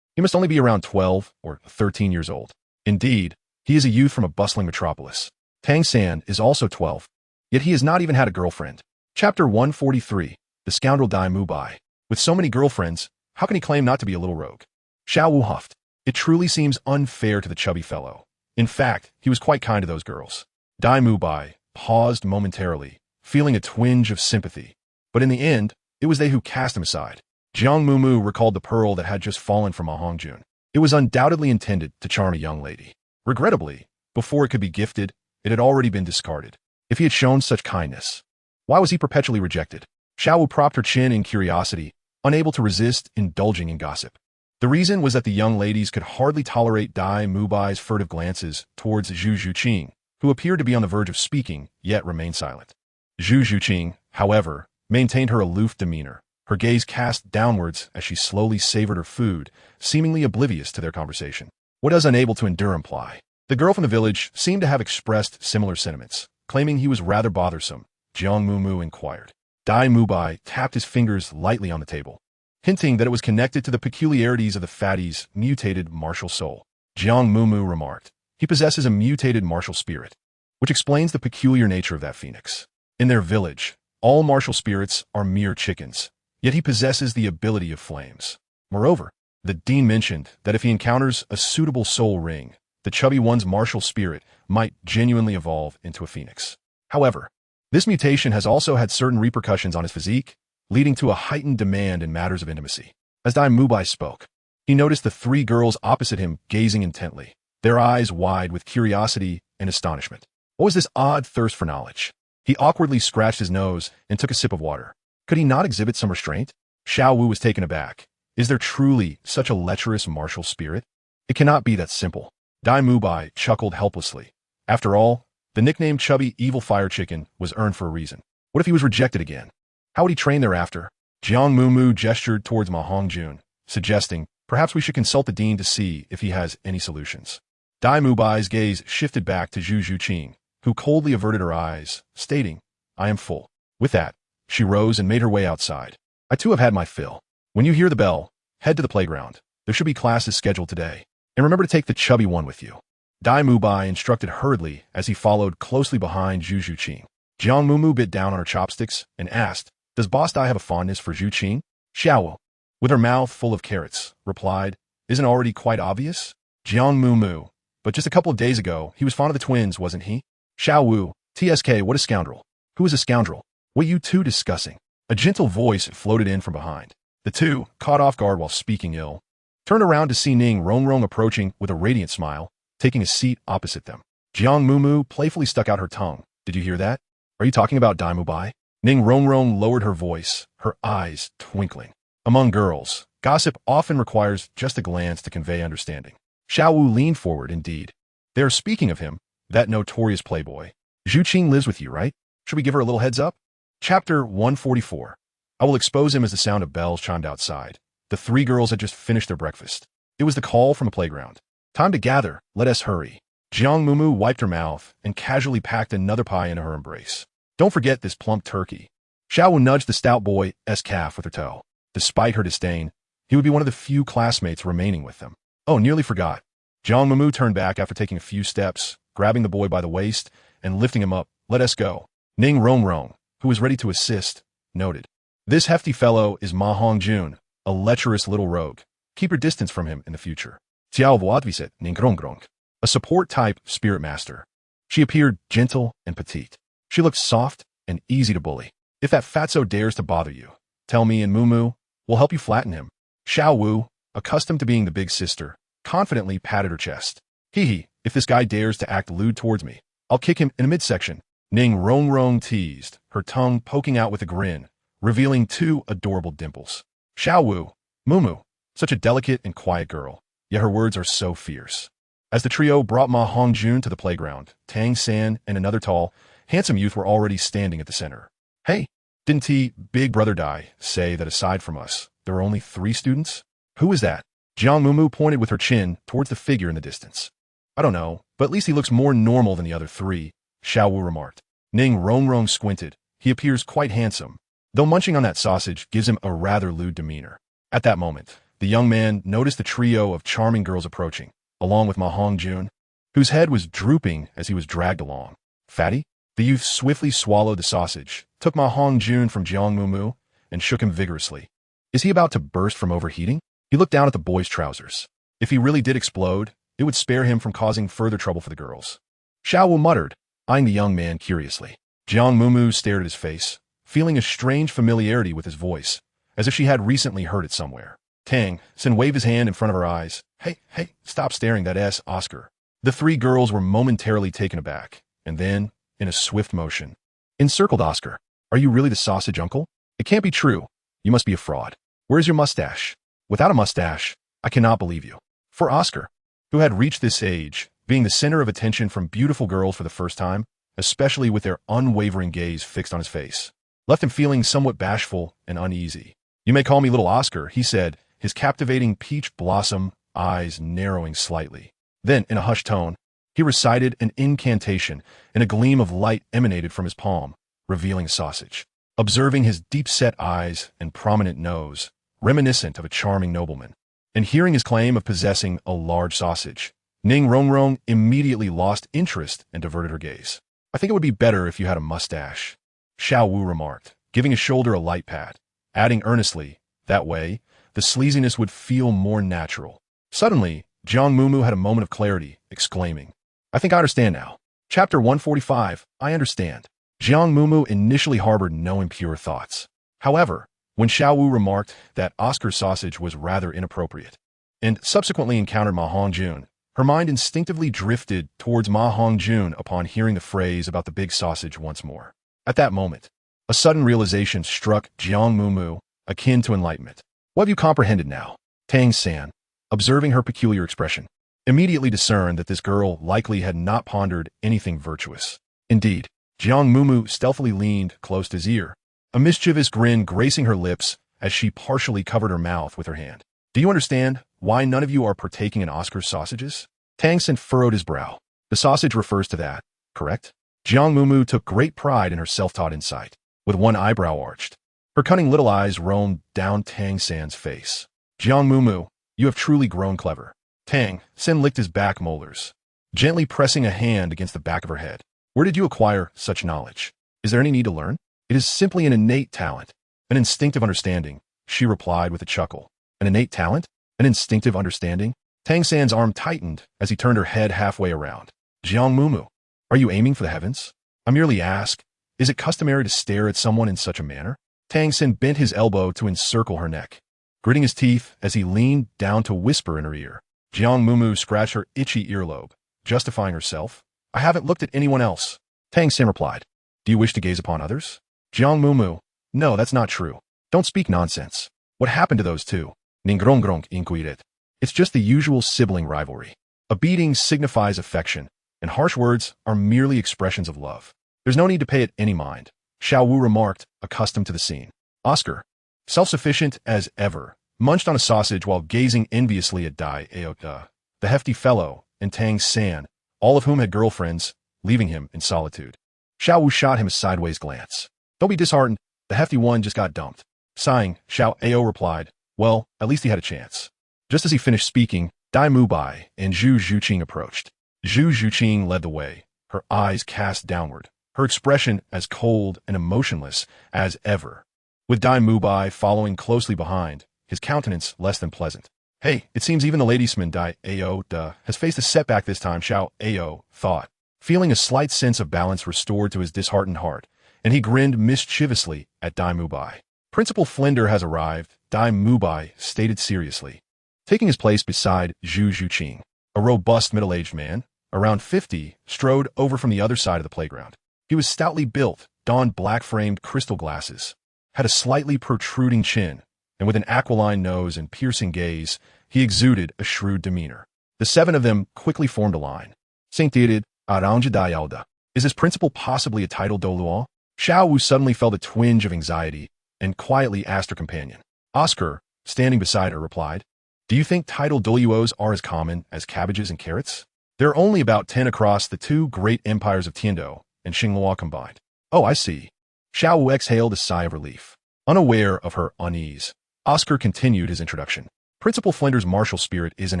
He must only be around 12 or 13 years old. Indeed, he is a youth from a bustling metropolis. Tang San is also 12, yet he has not even had a girlfriend. Chapter 143, The Scoundrel Dai Mubai. With so many girlfriends, how can he claim not to be a little rogue? Xiao Wu huffed. It truly seems unfair to the chubby fellow. In fact, he was quite kind to those girls. Dai Mubai paused momentarily, feeling a twinge of sympathy. But in the end, it was they who cast him aside. Jiang Mumu recalled the pearl that had just fallen from Ma Hongjun. It was undoubtedly intended to charm a young lady. Regrettably, before it could be gifted, it had already been discarded. If he had shown such kindness, why was he perpetually rejected? Xiao Wu propped her chin in curiosity, unable to resist indulging in gossip. The reason was that the young ladies could hardly tolerate Dai Mubai's furtive glances towards Zhu Zhuqing, who appeared to be on the verge of speaking, yet remained silent. Zhu Zhuqing, however, maintained her aloof demeanor, her gaze cast downwards as she slowly savored her food, seemingly oblivious to their conversation. What does unable to endure imply? The girl from the village seemed to have expressed similar sentiments, claiming he was rather bothersome. Jiang Mumu inquired. Dai Mubai tapped his fingers lightly on the table, hinting that it was connected to the peculiarities of the fatty's mutated martial soul. Jiang Mumu remarked, he possesses a mutated martial spirit, which explains the peculiar nature of that phoenix. In their village, all martial spirits are mere chickens, yet he possesses the ability of flames. Moreover, the dean mentioned that if he encounters a suitable soul ring, the chubby one's martial spirit might genuinely evolve into a phoenix. However, this mutation has also had certain repercussions on his physique, leading to a heightened demand in matters of intimacy. As Dai Mubai spoke, he noticed the three girls opposite him gazing intently, their eyes wide with curiosity and astonishment. What was this odd thirst for knowledge? He awkwardly scratched his nose and took a sip of water. Could he not exhibit some restraint? Xiao Wu was taken aback. Is there truly such a lecherous martial spirit? It cannot be that simple. Dai Mubai chuckled helplessly. After all, the nickname Chubby Evil Fire Chicken was earned for a reason. What if he was rejected again? How would he train thereafter? Jiang Mumu gestured towards Ma Hongjun, suggesting, perhaps we should consult the dean to see if he has any solutions. Dai Mubai's gaze shifted back to Zhu Zhuqing, who coldly averted her eyes, stating, I am full. With that, she rose and made her way outside. I too have had my fill. When you hear the bell, head to the playground. There should be classes scheduled today. And remember to take the chubby one with you. Dai Mubai instructed hurriedly as he followed closely behind Zhu Zhuqing. Jiang Mumu bit down on her chopsticks and asked, does Boss Dai have a fondness for Zhuqing? Xiao Wu, with her mouth full of carrots, replied, isn't already quite obvious? Jiang Mumu, but just a couple of days ago, he was fond of the twins, wasn't he? Xiao Wu, TSK, what a scoundrel. Who is a scoundrel? What you two discussing? A gentle voice floated in from behind. The two, caught off guard while speaking ill, turned around to see Ning Rongrong approaching with a radiant smile, taking a seat opposite them. Jiang Mumu playfully stuck out her tongue. Did you hear that? Are you talking about Dai Mubai? Ning Rongrong lowered her voice, her eyes twinkling. Among girls, gossip often requires just a glance to convey understanding. Xiao Wu leaned forward, indeed. They are speaking of him, that notorious playboy. Zhuqing lives with you, right? Should we give her a little heads up? Chapter 144. I will expose him as the sound of bells chimed outside. The three girls had just finished their breakfast. It was the call from the playground. Time to gather, let us hurry. Jiang Mumu wiped her mouth and casually packed another pie into her embrace. Don't forget this plump turkey. Xiao Wu nudged the stout boy's calf with her toe. Despite her disdain, he would be one of the few classmates remaining with them. Oh, nearly forgot. Jiang Mumu turned back after taking a few steps, grabbing the boy by the waist and lifting him up. Let us go. Ning Rongrong, who was ready to assist, noted. This hefty fellow is Ma Hongjun, a lecherous little rogue. Keep your distance from him in the future. Xiao Vuadviset Ning Rongrong, a support-type spirit master. She appeared gentle and petite. She looked soft and easy to bully. If that fatso dares to bother you, Tell me and Mumu will help you flatten him. Xiao Wu, accustomed to being the big sister, confidently patted her chest. Hee, if this guy dares to act lewd towards me, I'll kick him in a midsection. Ning Rong teased, her tongue poking out with a grin, revealing two adorable dimples. Xiao Wu, Mumu, such a delicate and quiet girl, yet her words are so fierce. As the trio brought Ma Hongjun to the playground, Tang San and another tall, handsome youth were already standing at the center. Hey, didn't Big Brother Dai say that aside from us, there are only 3 students? Who is that? Jiang Mumu pointed with her chin towards the figure in the distance. I don't know, but at least he looks more normal than the other 3, Xiao Wu remarked. Ning Rong squinted. He appears quite handsome, though munching on that sausage gives him a rather lewd demeanor. At that moment, the young man noticed the trio of charming girls approaching, along with Ma Hongjun, whose head was drooping as he was dragged along. Fatty? The youth swiftly swallowed the sausage, took Ma Hongjun from Jiang Mumu, and shook him vigorously. Is he about to burst from overheating? He looked down at the boy's trousers. If he really did explode, it would spare him from causing further trouble for the girls. Xiao Wu muttered, eyeing the young man curiously. Jiang Mumu stared at his face, feeling a strange familiarity with his voice, as if she had recently heard it somewhere. Tang San waved his hand in front of her eyes. Hey, stop staring, that ass, Oscar. The 3 girls were momentarily taken aback, and then, in a swift motion, encircled Oscar. Are you really the sausage uncle? It can't be true. You must be a fraud. Where's your mustache? Without a mustache, I cannot believe you. For Oscar, who had reached this age, being the center of attention from beautiful girls for the first time, especially with their unwavering gaze fixed on his face, left him feeling somewhat bashful and uneasy. You may call me little Oscar, he said, his captivating peach blossom eyes narrowing slightly. Then, in a hushed tone, he recited an incantation, and a gleam of light emanated from his palm, revealing a sausage. Observing his deep-set eyes and prominent nose, reminiscent of a charming nobleman, and hearing his claim of possessing a large sausage, Ning Rong immediately lost interest and diverted her gaze. I think it would be better if you had a mustache, Xiao Wu remarked, giving his shoulder a light pat, adding earnestly, that way, the sleaziness would feel more natural. Suddenly, Jiang Mumu had a moment of clarity, exclaiming, I think I understand now. Chapter 145, I understand. Jiang Mumu initially harbored no impure thoughts. However, when Xiao Wu remarked that Oscar's sausage was rather inappropriate, and subsequently encountered Ma Hongjun, her mind instinctively drifted towards Ma Hongjun upon hearing the phrase about the big sausage once more. At that moment, a sudden realization struck Jiang Mumu, akin to enlightenment. What have you comprehended now? Tang San, observing her peculiar expression, immediately discerned that this girl likely had not pondered anything virtuous. Indeed, Jiang Mumu stealthily leaned close to his ear, a mischievous grin gracing her lips as she partially covered her mouth with her hand. Do you understand why none of you are partaking in Oscar's sausages? Tang San furrowed his brow. The sausage refers to that, correct? Jiang Mumu took great pride in her self-taught insight, with one eyebrow arched. Her cunning little eyes roamed down Tang San's face. Jiang Mumu, you have truly grown clever. Tang San licked his back molars, gently pressing a hand against the back of her head. Where did you acquire such knowledge? Is there any need to learn? It is simply an innate talent, an instinctive understanding, she replied with a chuckle. An innate talent? An instinctive understanding? Tang San's arm tightened as he turned her head halfway around. Jiang Mumu, are you aiming for the heavens? I merely ask, is it customary to stare at someone in such a manner? Tang San bent his elbow to encircle her neck, gritting his teeth as he leaned down to whisper in her ear. Jiang Mumu scratched her itchy earlobe, justifying herself. I haven't looked at anyone else. Tang San replied. Do you wish to gaze upon others? Jiang Mumu, no, that's not true. Don't speak nonsense. What happened to those 2? Ningrong inquired. It's just the usual sibling rivalry. A beating signifies affection, and harsh words are merely expressions of love. There's no need to pay it any mind, Xiao Wu remarked, accustomed to the scene. Oscar, self-sufficient as ever, munched on a sausage while gazing enviously at Dai Aota, the hefty fellow, and Tang San, all of whom had girlfriends, leaving him in solitude. Xiao Wu shot him a sideways glance. Don't be disheartened, the hefty one just got dumped. Sighing, Xiao Ao replied, well, at least he had a chance. Just as he finished speaking, Dai Mubai and Zhu Zhuqing approached. Zhu Zhuqing led the way, her eyes cast downward, her expression as cold and emotionless as ever, with Dai Mubai following closely behind, his countenance less than pleasant. Hey, it seems even the ladiesman Dai Ao has faced a setback this time, Xiao Ao thought, feeling a slight sense of balance restored to his disheartened heart, and he grinned mischievously at Dai Mubai. Principal Flinder has arrived, Dai Mubai stated seriously, taking his place beside Zhu Zhuqing. A robust middle-aged man, around 50, strode over from the other side of the playground. He was stoutly built, donned black-framed crystal glasses, had a slightly protruding chin, and with an aquiline nose and piercing gaze, he exuded a shrewd demeanor. The 7 of them quickly formed a line. Saint-Dieted, Arangedayalda. Is this principal possibly a titled Douluo? Xiao Wu suddenly felt a twinge of anxiety and quietly asked her companion. Oscar, standing beside her, replied, Do you think titled Douluos are as common as cabbages and carrots? There are only about 10 across the 2 great empires of Tiando and Xinghua combined. Oh, I see. Xiao Wu exhaled a sigh of relief. Unaware of her unease, Oscar continued his introduction. Principal Flinder's martial spirit is an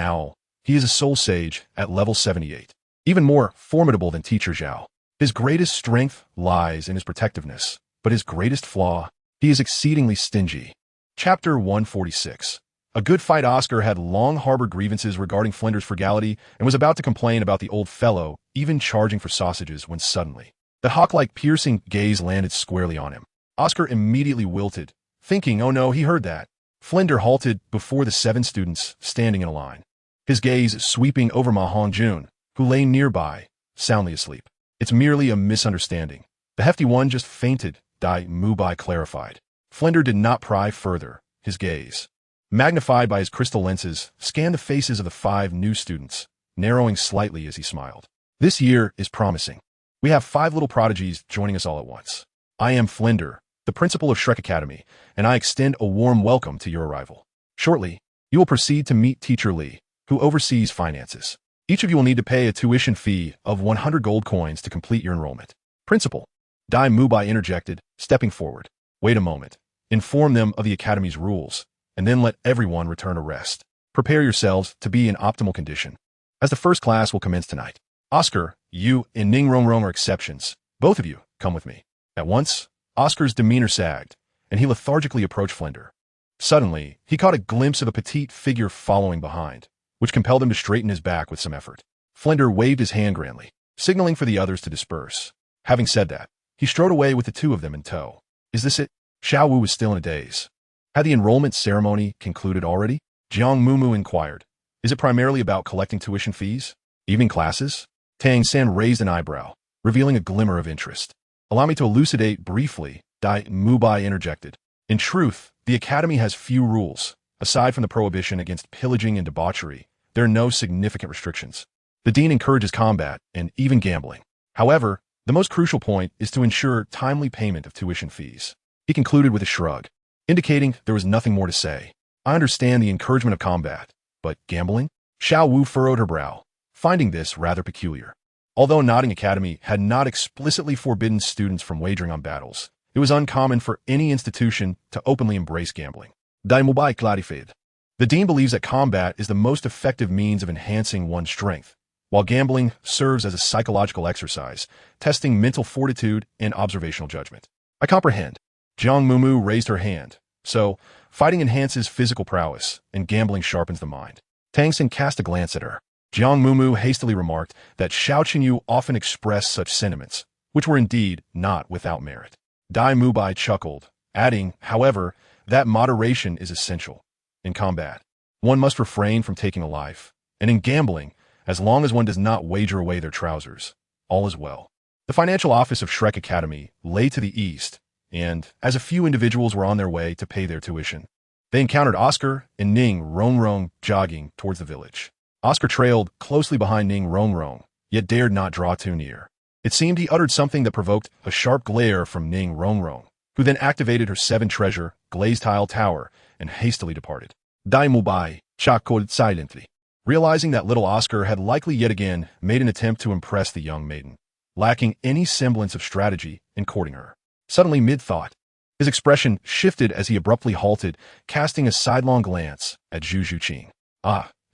owl. He is a soul sage at level 78. Even more formidable than Teacher Zhao. His greatest strength lies in his protectiveness, but his greatest flaw, he is exceedingly stingy. Chapter 146. A good fight. Oscar had long harbored grievances regarding Flinder's frugality and was about to complain about the old fellow, even charging for sausages, when suddenly, the hawk-like piercing gaze landed squarely on him. Oscar immediately wilted, thinking, oh no, he heard that. Flinder halted before the 7 students standing in a line, his gaze sweeping over Ma Hongjun, who lay nearby, soundly asleep. It's merely a misunderstanding. The hefty one just fainted, Dai Mubai clarified. Flinder did not pry further. His gaze, magnified by his crystal lenses, scanned the faces of the 5 new students, narrowing slightly as he smiled. This year is promising. We have 5 little prodigies joining us all at once. I am Flinder, the principal of Shrek Academy, and I extend a warm welcome to your arrival. Shortly, you will proceed to meet Teacher Li, who oversees finances. Each of you will need to pay a tuition fee of 100 gold coins to complete your enrollment. Principal, Dai Mubai interjected, stepping forward. Wait a moment. Inform them of the Academy's rules, and then let everyone return to rest. Prepare yourselves to be in optimal condition, as the first class will commence tonight. Oscar, you, and Ning Rongrong are exceptions. Both of you, come with me. At once, Oscar's demeanor sagged, and he lethargically approached Flinder. Suddenly, he caught a glimpse of a petite figure following behind, which compelled him to straighten his back with some effort. Flinder waved his hand grandly, signaling for the others to disperse. Having said that, he strode away with the 2 of them in tow. Is this it? Xiao Wu was still in a daze. Had the enrollment ceremony concluded already? Jiang Mumu inquired. Is it primarily about collecting tuition fees? Evening classes? Tang San raised an eyebrow, revealing a glimmer of interest. Allow me to elucidate briefly, Dai Mubai interjected. In truth, the Academy has few rules. Aside from the prohibition against pillaging and debauchery, there are no significant restrictions. The Dean encourages combat and even gambling. However, the most crucial point is to ensure timely payment of tuition fees. He concluded with a shrug, indicating there was nothing more to say. I understand the encouragement of combat, but gambling? Xiao Wu furrowed her brow, finding this rather peculiar. Although Nodding Academy had not explicitly forbidden students from wagering on battles, it was uncommon for any institution to openly embrace gambling. Dai Mubai clarified. The Dean believes that combat is the most effective means of enhancing one's strength, while gambling serves as a psychological exercise, testing mental fortitude and observational judgment. I comprehend. Jiang Mumu raised her hand. So, fighting enhances physical prowess, and gambling sharpens the mind. Tang Xin cast a glance at her. Jiang Mumu hastily remarked that Xiao Qingyu often expressed such sentiments, which were indeed not without merit. Dai Mubai chuckled, adding, however, that moderation is essential. In combat, one must refrain from taking a life, and in gambling, as long as one does not wager away their trousers, all is well. The financial office of Shrek Academy lay to the east, and, as a few individuals were on their way to pay their tuition, they encountered Oscar and Ning Rongrong jogging towards the village. Oscar trailed closely behind Ning Rongrong, yet dared not draw too near. It seemed he uttered something that provoked a sharp glare from Ning Rongrong, who then activated her 7-treasure, glazed tile tower, and hastily departed. Dai Mubai chuckled silently, realizing that little Oscar had likely yet again made an attempt to impress the young maiden, lacking any semblance of strategy in courting her. Suddenly, mid-thought, his expression shifted as he abruptly halted, casting a sidelong glance at Zhu Zhuqing.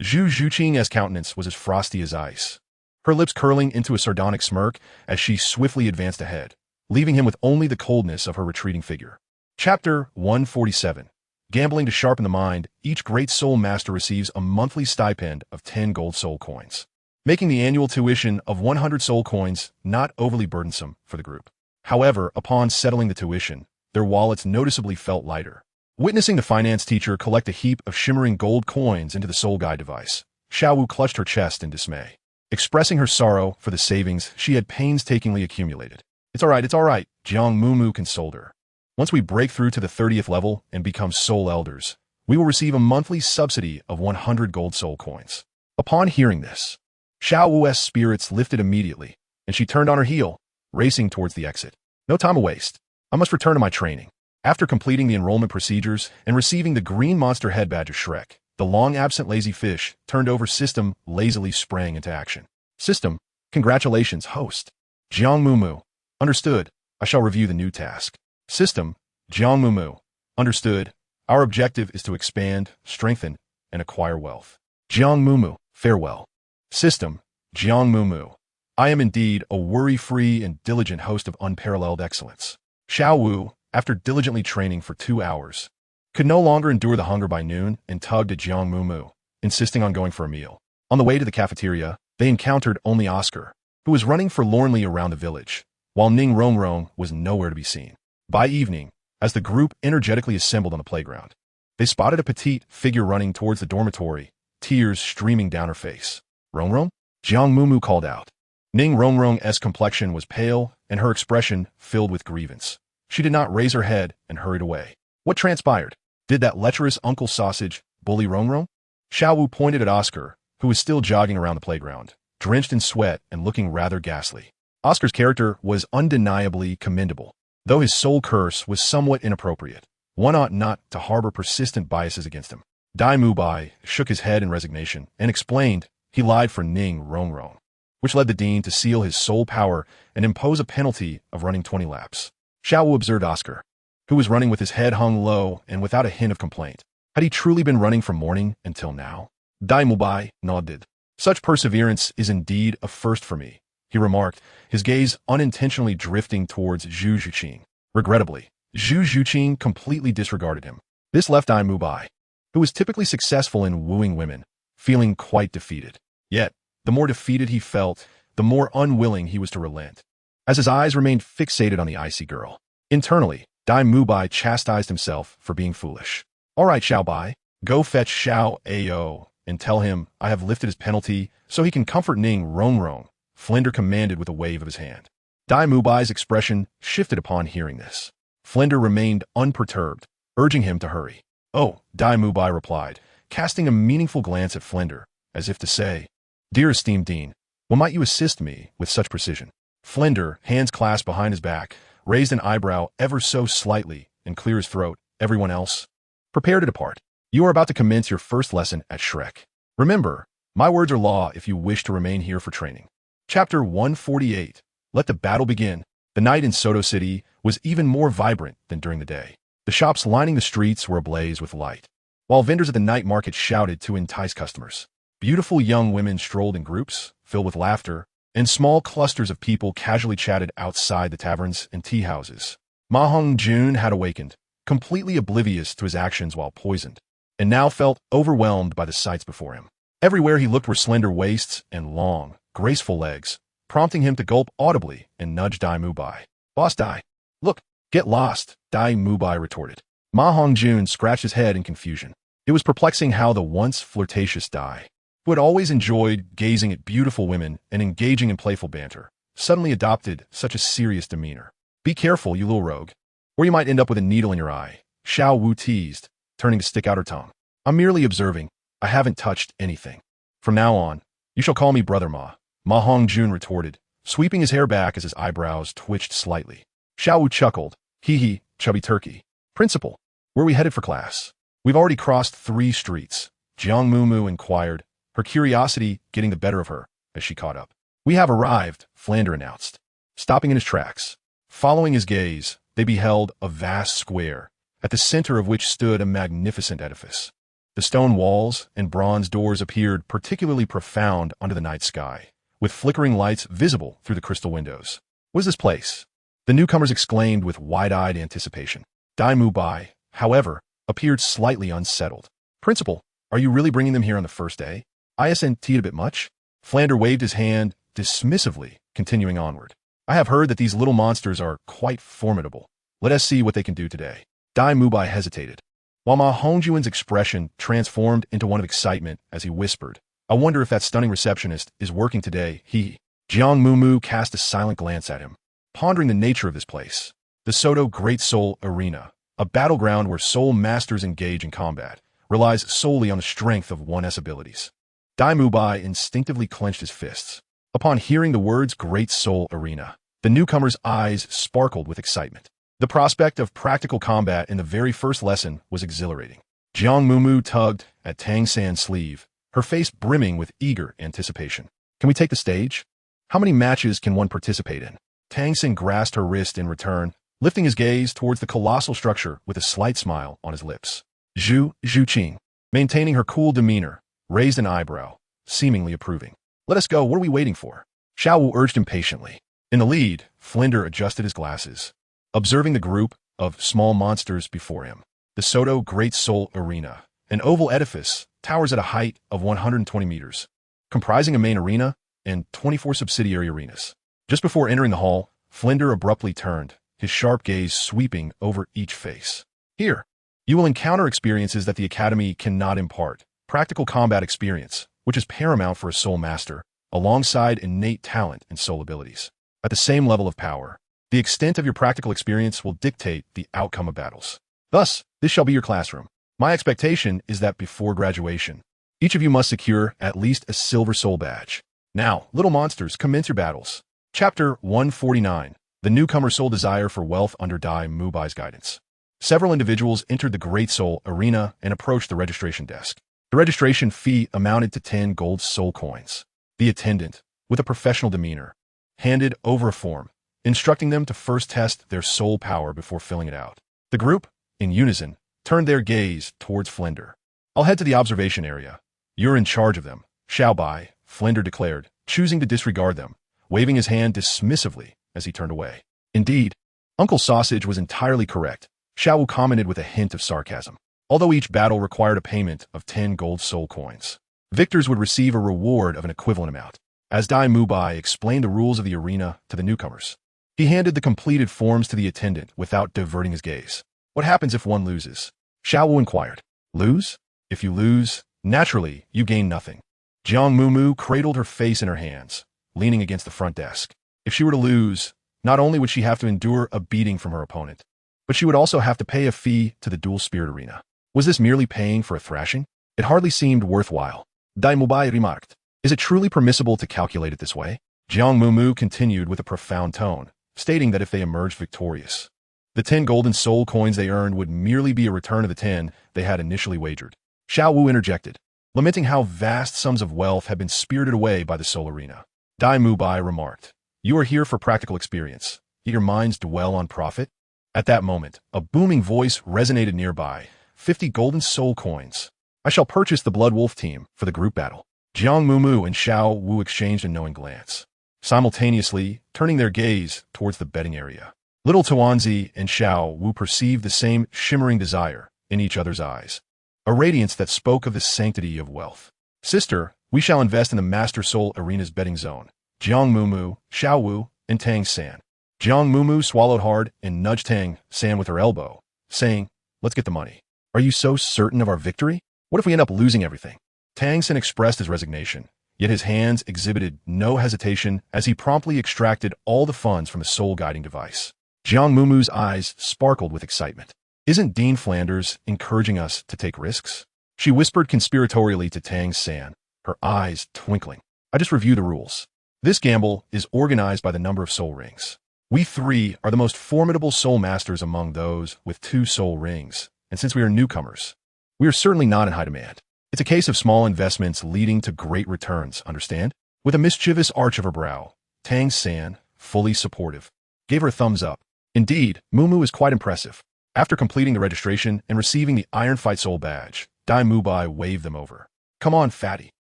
Zhu Zhuqing's countenance was as frosty as ice, her lips curling into a sardonic smirk as she swiftly advanced ahead, leaving him with only the coldness of her retreating figure. Chapter 147. Gambling to sharpen the mind, each great soul master receives a monthly stipend of 10 gold soul coins, making the annual tuition of 100 soul coins not overly burdensome for the group. However, upon settling the tuition, their wallets noticeably felt lighter. Witnessing the finance teacher collect a heap of shimmering gold coins into the soul guide device, Xiaowu clutched her chest in dismay, expressing her sorrow for the savings she had painstakingly accumulated. It's all right, Jiang Mumu consoled her. Once we break through to the 30th level and become soul elders, we will receive a monthly subsidy of 100 gold soul coins. Upon hearing this, Xiaowu's spirits lifted immediately, and she turned on her heel, racing towards the exit. No time to waste. I must return to my training. After completing the enrollment procedures and receiving the green monster head badge of Shrek, the long-absent lazy fish turned over system lazily sprang into action. System, congratulations, host. Jiang Mumu. Understood. I shall review the new task. System, Jiang Mumu. Understood. Our objective is to expand, strengthen, and acquire wealth. Jiang Mumu. Farewell. System, Jiang Mumu. I am indeed a worry-free and diligent host of unparalleled excellence. Xiaowu, after diligently training for 2 hours, could no longer endure the hunger by noon and tugged at Jiang Mumu, insisting on going for a meal. On the way to the cafeteria, they encountered only Oscar, who was running forlornly around the village, while Ning Rongrong was nowhere to be seen. By evening, as the group energetically assembled on the playground, they spotted a petite figure running towards the dormitory, tears streaming down her face. Rongrong? Jiang Mumu called out. Ning Rongrong's complexion was pale and her expression filled with grievance. She did not raise her head and hurried away. What transpired? Did that lecherous Uncle Sausage bully Rongrong? Xiaowu pointed at Oscar, who was still jogging around the playground, drenched in sweat and looking rather ghastly. Oscar's character was undeniably commendable, though his soul curse was somewhat inappropriate. One ought not to harbor persistent biases against him. Dai Mubai shook his head in resignation and explained he lied for Ning Rongrong, which led the dean to seal his soul power and impose a penalty of running 20 laps. Xiaowu observed Oscar, who was running with his head hung low and without a hint of complaint. Had he truly been running from morning until now? Dai Mubai nodded. Such perseverance is indeed a first for me, he remarked, his gaze unintentionally drifting towards Zhu Zhuqing. Regrettably, Zhu Zhuqing completely disregarded him. This left Dai Mubai, who was typically successful in wooing women, feeling quite defeated. Yet, the more defeated he felt, the more unwilling he was to relent, as his eyes remained fixated on the icy girl. Internally, Dai Mubai chastised himself for being foolish. All right, Xiao Bai, go fetch Xiao Ao and tell him I have lifted his penalty so he can comfort Ning Rongrong, Flinder commanded with a wave of his hand. Dai Mubai's expression shifted upon hearing this. Flinder remained unperturbed, urging him to hurry. Oh, Dai Mubai replied, casting a meaningful glance at Flinder, as if to say, Dear esteemed Dean, when might you assist me with such precision? Flinder, hands clasped behind his back, raised an eyebrow ever so slightly and cleared his throat. Everyone else, prepare to depart. You are about to commence your first lesson at Shrek. Remember, my words are law if you wish to remain here for training. Chapter 148. Let the battle begin. The night in Soto City was even more vibrant than during the day. The shops lining the streets were ablaze with light, while vendors at the night market shouted to entice customers. Beautiful young women strolled in groups, filled with laughter, and small clusters of people casually chatted outside the taverns and tea houses. Ma Hongjun had awakened, completely oblivious to his actions while poisoned, and now felt overwhelmed by the sights before him. Everywhere he looked were slender waists and long, graceful legs, prompting him to gulp audibly and nudge Dai Mubai. Boss Dai, look, get lost, Dai Mubai retorted. Ma Hongjun scratched his head in confusion. It was perplexing how the once flirtatious Dai, who had always enjoyed gazing at beautiful women and engaging in playful banter, suddenly adopted such a serious demeanor. Be careful, you little rogue, or you might end up with a needle in your eye, Xiao Wu teased, turning to stick out her tongue. I'm merely observing. I haven't touched anything. From now on, you shall call me Brother Ma Hongjun retorted, sweeping his hair back as his eyebrows twitched slightly. Xiao Wu chuckled. Hee, chubby turkey. Principal, where are we headed for class? We've already crossed 3 streets, Jiang Mumu inquired, her curiosity getting the better of her as she caught up. We have arrived, Flander announced, stopping in his tracks. Following his gaze, they beheld a vast square, at the center of which stood a magnificent edifice. The stone walls and bronze doors appeared particularly profound under the night sky, with flickering lights visible through the crystal windows. What is this place? The newcomers exclaimed with wide-eyed anticipation. Dai Mubai, however, appeared slightly unsettled. Principal, are you really bringing them here on the first day? Isn't it a bit much? Flander waved his hand dismissively, continuing onward. I have heard that these little monsters are quite formidable. Let us see what they can do today. Dai Mubai hesitated, while Ma Hongjuan's expression transformed into one of excitement as he whispered, I wonder if that stunning receptionist is working today. Jiang Mumu cast a silent glance at him, pondering the nature of this place. The Soto Great Soul Arena, a battleground where soul masters engage in combat, relies solely on the strength of one's abilities. Dai Mubai instinctively clenched his fists. Upon hearing the words Great Soul Arena, the newcomer's eyes sparkled with excitement. The prospect of practical combat in the very first lesson was exhilarating. Jiang Mumu tugged at Tang San's sleeve, her face brimming with eager anticipation. Can we take the stage? How many matches can one participate in? Tang San grasped her wrist in return, lifting his gaze towards the colossal structure with a slight smile on his lips. Zhu Qing, maintaining her cool demeanor, raised an eyebrow, seemingly approving. Let us go, what are we waiting for? Xiao Wu urged impatiently. In the lead, Flinder adjusted his glasses, observing the group of small monsters before him. The Soto Great Soul Arena, an oval edifice, towers at a height of 120 meters, comprising a main arena and 24 subsidiary arenas. Just before entering the hall, Flinder abruptly turned, his sharp gaze sweeping over each face. Here, you will encounter experiences that the Academy cannot impart. Practical combat experience, which is paramount for a soul master, alongside innate talent and soul abilities. At the same level of power, the extent of your practical experience will dictate the outcome of battles. Thus, this shall be your classroom. My expectation is that before graduation, each of you must secure at least a silver soul badge. Now, little monsters, commence your battles. Chapter 149, The Newcomer's Soul Desire for Wealth under Dai Mubai's guidance. Several individuals entered the Great Soul Arena and approached the registration desk. The registration fee amounted to 10 gold soul coins. The attendant, with a professional demeanor, handed over a form, instructing them to first test their soul power before filling it out. The group, in unison, turned their gaze towards Flinder. I'll head to the observation area. You're in charge of them, Xiao Bai, Flinder declared, choosing to disregard them, waving his hand dismissively as he turned away. Indeed, Uncle Sausage was entirely correct, Xiao Wu commented with a hint of sarcasm. Although each battle required a payment of 10 gold soul coins, victors would receive a reward of an equivalent amount. As Dai Mubai explained the rules of the arena to the newcomers, he handed the completed forms to the attendant without diverting his gaze. What happens if one loses? Xiao Wu inquired. Lose? If you lose, naturally, you gain nothing. Jiang Mumu cradled her face in her hands, leaning against the front desk. If she were to lose, not only would she have to endure a beating from her opponent, but she would also have to pay a fee to the dual spirit arena. Was this merely paying for a thrashing? It hardly seemed worthwhile. Dai Mubai remarked. Is it truly permissible to calculate it this way? Jiang Mumu continued with a profound tone, stating that if they emerged victorious, the 10 golden soul coins they earned would merely be a return of the 10 they had initially wagered. Xiao Wu interjected, lamenting how vast sums of wealth had been spirited away by the soul arena. Dai Mubai remarked, You are here for practical experience, yet your minds dwell on profit? At that moment, a booming voice resonated nearby. 50 golden soul coins. I shall purchase the Blood Wolf team for the group battle. Jiang Mumu and Xiao Wu exchanged a knowing glance, simultaneously turning their gaze towards the betting area. Little Tuanzi and Xiao Wu perceived the same shimmering desire in each other's eyes, a radiance that spoke of the sanctity of wealth. Sister, we shall invest in the Master Soul Arena's betting zone. Jiang Mumu, Xiao Wu, and Tang San. Jiang Mumu swallowed hard and nudged Tang San with her elbow, saying, Let's get the money. Are you so certain of our victory? What if we end up losing everything? Tang San expressed his resignation, yet his hands exhibited no hesitation as he promptly extracted all the funds from the soul-guiding device. Jiang Mumu's eyes sparkled with excitement. Isn't Dean Flanders encouraging us to take risks? She whispered conspiratorially to Tang San, her eyes twinkling. I just reviewed the rules. This gamble is organized by the number of soul rings. We 3 are the most formidable soul masters among those with 2 soul rings, and since we are newcomers, we are certainly not in high demand. It's a case of small investments leading to great returns, understand? With a mischievous arch of her brow, Tang San, fully supportive, gave her a thumbs up. Indeed, Mumu is quite impressive. After completing the registration and receiving the Iron Fight Soul badge, Dai Mubai waved them over. Come on, fatty.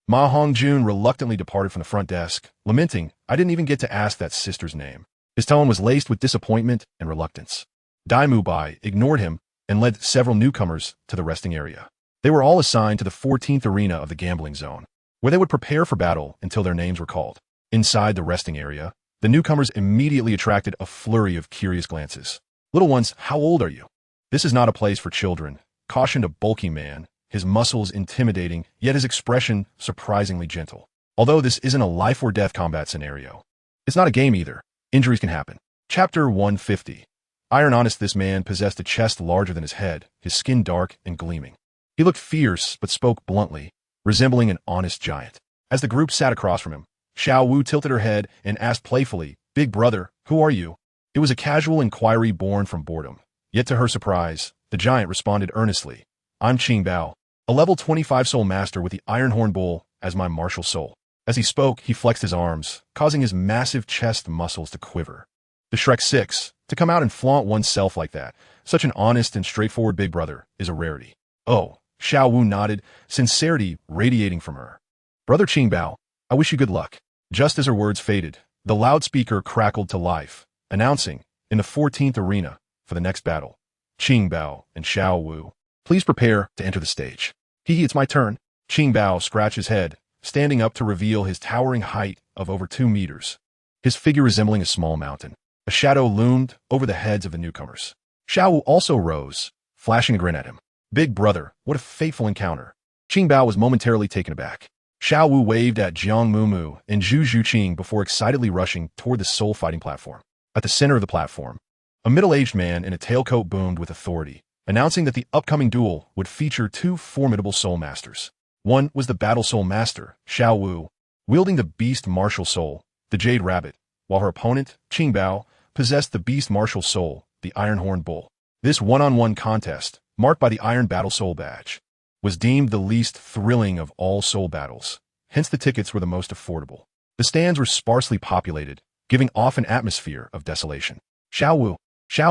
Ma Hongjun reluctantly departed from the front desk, lamenting, I didn't even get to ask that sister's name. His tone was laced with disappointment and reluctance. Dai Mubai ignored him and led several newcomers to the resting area. They were all assigned to the 14th arena of the gambling zone, where they would prepare for battle until their names were called. Inside the resting area, the newcomers immediately attracted a flurry of curious glances. Little ones, how old are you? This is not a place for children, cautioned a bulky man, his muscles intimidating, yet his expression surprisingly gentle. Although this isn't a life-or-death combat scenario. It's not a game either. Injuries can happen. Chapter 150. Iron honest, this man possessed a chest larger than his head, his skin dark and gleaming. He looked fierce, but spoke bluntly, resembling an honest giant. As the group sat across from him, Xiao Wu tilted her head and asked playfully, "Big brother, who are you?" It was a casual inquiry born from boredom. Yet to her surprise, the giant responded earnestly, "I'm Qing Bao, a level 25 soul master with the Iron Horn Bull as my martial soul." As he spoke, he flexed his arms, causing his massive chest muscles to quiver. The Shrek 6, to come out and flaunt oneself like that, such an honest and straightforward big brother, is a rarity. Oh, Xiao Wu nodded, sincerity radiating from her. "Brother Qing Bao, I wish you good luck." Just as her words faded, the loudspeaker crackled to life, announcing, in the 14th arena, for the next battle, Qing Bao and Xiao Wu, please prepare to enter the stage. It's my turn. Qing Bao scratched his head, standing up to reveal his towering height of over 2 meters, his figure resembling a small mountain. A shadow loomed over the heads of the newcomers. Xiao Wu also rose, flashing a grin at him. "Big brother, what a fateful encounter." Qing Bao was momentarily taken aback. Xiao Wu waved at Jiang Mumu and Zhu Zhuqing before excitedly rushing toward the soul fighting platform. At the center of the platform, a middle-aged man in a tailcoat boomed with authority, announcing that the upcoming duel would feature 2 formidable soul masters. One was the battle soul master, Xiao Wu, wielding the beast martial soul, the Jade Rabbit, while her opponent, Qing Bao, possessed the beast martial soul, the Iron Horn Bull. This one-on-one contest, marked by the Iron Battle Soul badge, was deemed the least thrilling of all soul battles, hence the tickets were the most affordable. The stands were sparsely populated, giving off an atmosphere of desolation. Xiao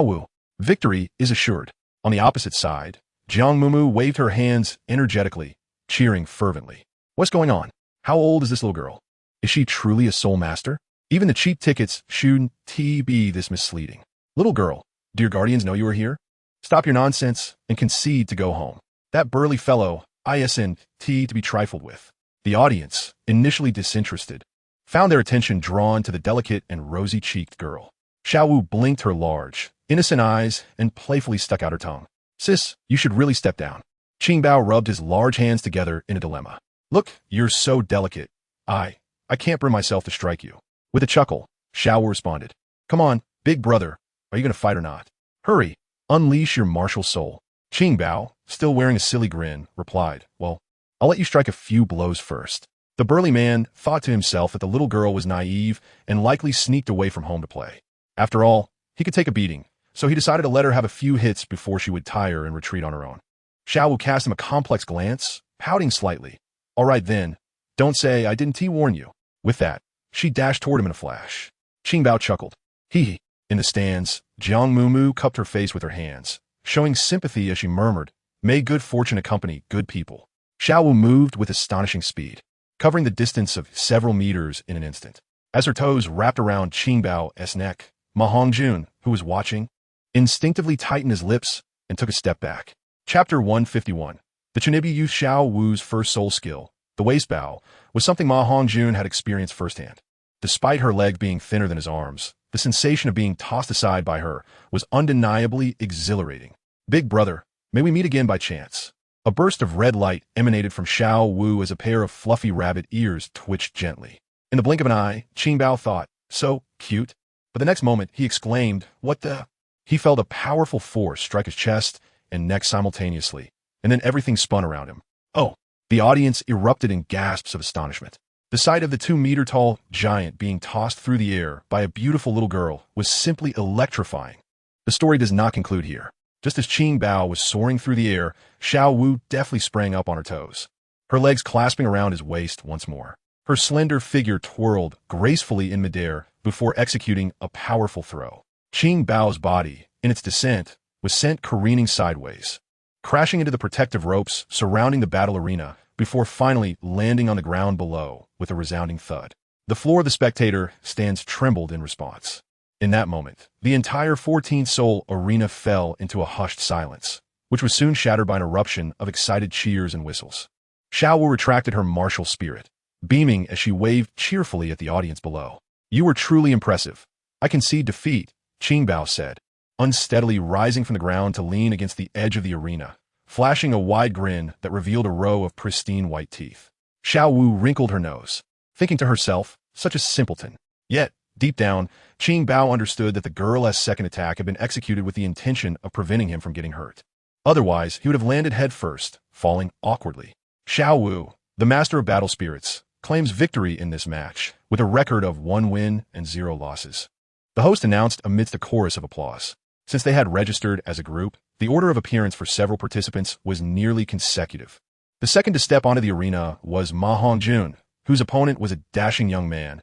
Wu, victory is assured." On the opposite side, Jiang Mumu waved her hands energetically, cheering fervently. "What's going on? How old is this little girl? Is she truly a soul master? Even the cheap tickets shouldn't be this misleading. Little girl, do your guardians know you are here? Stop your nonsense and concede to go home. That burly fellow isn't to be trifled with." The audience, initially disinterested, found their attention drawn to the delicate and rosy-cheeked girl. Xiao Wu blinked her large, innocent eyes and playfully stuck out her tongue. "Sis, you should really step down." Qing Bao rubbed his large hands together in a dilemma. "Look, you're so delicate. I can't bring myself to strike you." With a chuckle, Xiao Wu responded, "Come on, big brother, are you going to fight or not? Hurry, unleash your martial soul." Qing Bao, still wearing a silly grin, replied, "Well, I'll let you strike a few blows first." The burly man thought to himself that the little girl was naive and likely sneaked away from home to play. After all, he could take a beating, so he decided to let her have a few hits before she would tire and retreat on her own. Xiao Wu cast him a complex glance, pouting slightly. "All right then, don't say I didn't warn you." With that, she dashed toward him in a flash. Qing Bao chuckled. "Hee." In the stands, Jiang Mumu cupped her face with her hands, showing sympathy as she murmured, "May good fortune accompany good people." Xiao Wu moved with astonishing speed, covering the distance of several meters in an instant. As her toes wrapped around Qing Bao's neck, Ma Hongjun, who was watching, instinctively tightened his lips and took a step back. Chapter 151. The Chunibi used Xiao Wu's first soul skill, the waist bow, was something Ma Hongjun had experienced firsthand. Despite her leg being thinner than his arms, the sensation of being tossed aside by her was undeniably exhilarating. "Big brother, may we meet again by chance?" A burst of red light emanated from Xiao Wu as a pair of fluffy rabbit ears twitched gently. In the blink of an eye, Qing Bao thought, "So cute." But the next moment, he exclaimed, "What the?" He felt a powerful force strike his chest and neck simultaneously, and then everything spun around him. "Oh!" The audience erupted in gasps of astonishment. The sight of the 2-meter-tall giant being tossed through the air by a beautiful little girl was simply electrifying. The story does not conclude here. Just as Qing Bao was soaring through the air, Xiao Wu deftly sprang up on her toes, her legs clasping around his waist once more. Her slender figure twirled gracefully in midair before executing a powerful throw. Qing Bao's body, in its descent, was sent careening sideways, crashing into the protective ropes surrounding the battle arena before finally landing on the ground below with a resounding thud. The floor of the spectator stands trembled in response. In that moment, the entire 14th soul arena fell into a hushed silence, which was soon shattered by an eruption of excited cheers and whistles. Xiao Wu retracted her martial spirit, beaming as she waved cheerfully at the audience below. "You were truly impressive. I concede defeat," Qing Bao said. unsteadily rising from the ground to lean against the edge of the arena, flashing a wide grin that revealed a row of pristine white teeth. Xiao Wu wrinkled her nose, thinking to herself, such a simpleton. Yet, deep down, Qing Bao understood that the girl's second attack had been executed with the intention of preventing him from getting hurt. Otherwise, he would have landed head first, falling awkwardly. Xiao Wu, the master of battle spirits, claims victory in this match, with a record of 1 win and 0 losses. The host announced amidst a chorus of applause. Since they had registered as a group, the order of appearance for several participants was nearly consecutive. The second to step onto the arena was Ma Hongjun, whose opponent was a dashing young man,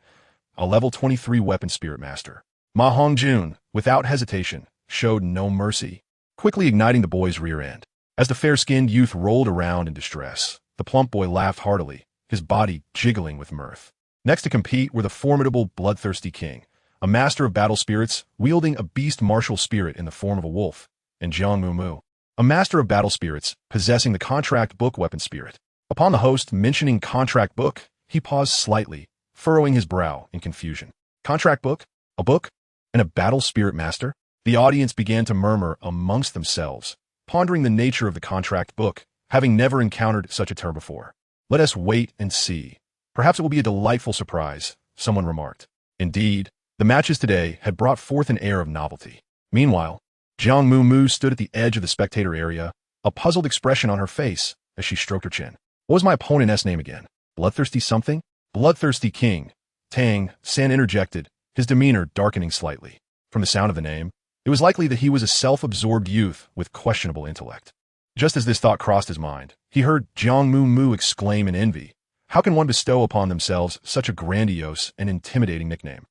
a level 23 weapon spirit master. Ma Hongjun, without hesitation, showed no mercy, quickly igniting the boy's rear end. As the fair-skinned youth rolled around in distress, the plump boy laughed heartily, his body jiggling with mirth. Next to compete were the formidable bloodthirsty king, a master of battle spirits wielding a beast martial spirit in the form of a wolf, and Jiang Mumu, a master of battle spirits possessing the contract book weapon spirit. Upon the host mentioning contract book, he paused slightly, furrowing his brow in confusion. Contract book? A book? And a battle spirit master? The audience began to murmur amongst themselves, pondering the nature of the contract book, having never encountered such a term before. Let us wait and see. Perhaps it will be a delightful surprise, someone remarked. Indeed, the matches today had brought forth an air of novelty. Meanwhile, Jiang Mumu stood at the edge of the spectator area, a puzzled expression on her face as she stroked her chin. What was my opponent's name again? Bloodthirsty something? Bloodthirsty King. Tang San interjected, his demeanor darkening slightly. From the sound of the name, it was likely that he was a self-absorbed youth with questionable intellect. Just as this thought crossed his mind, he heard Jiang Mumu exclaim in envy. How can one bestow upon themselves such a grandiose and intimidating nickname?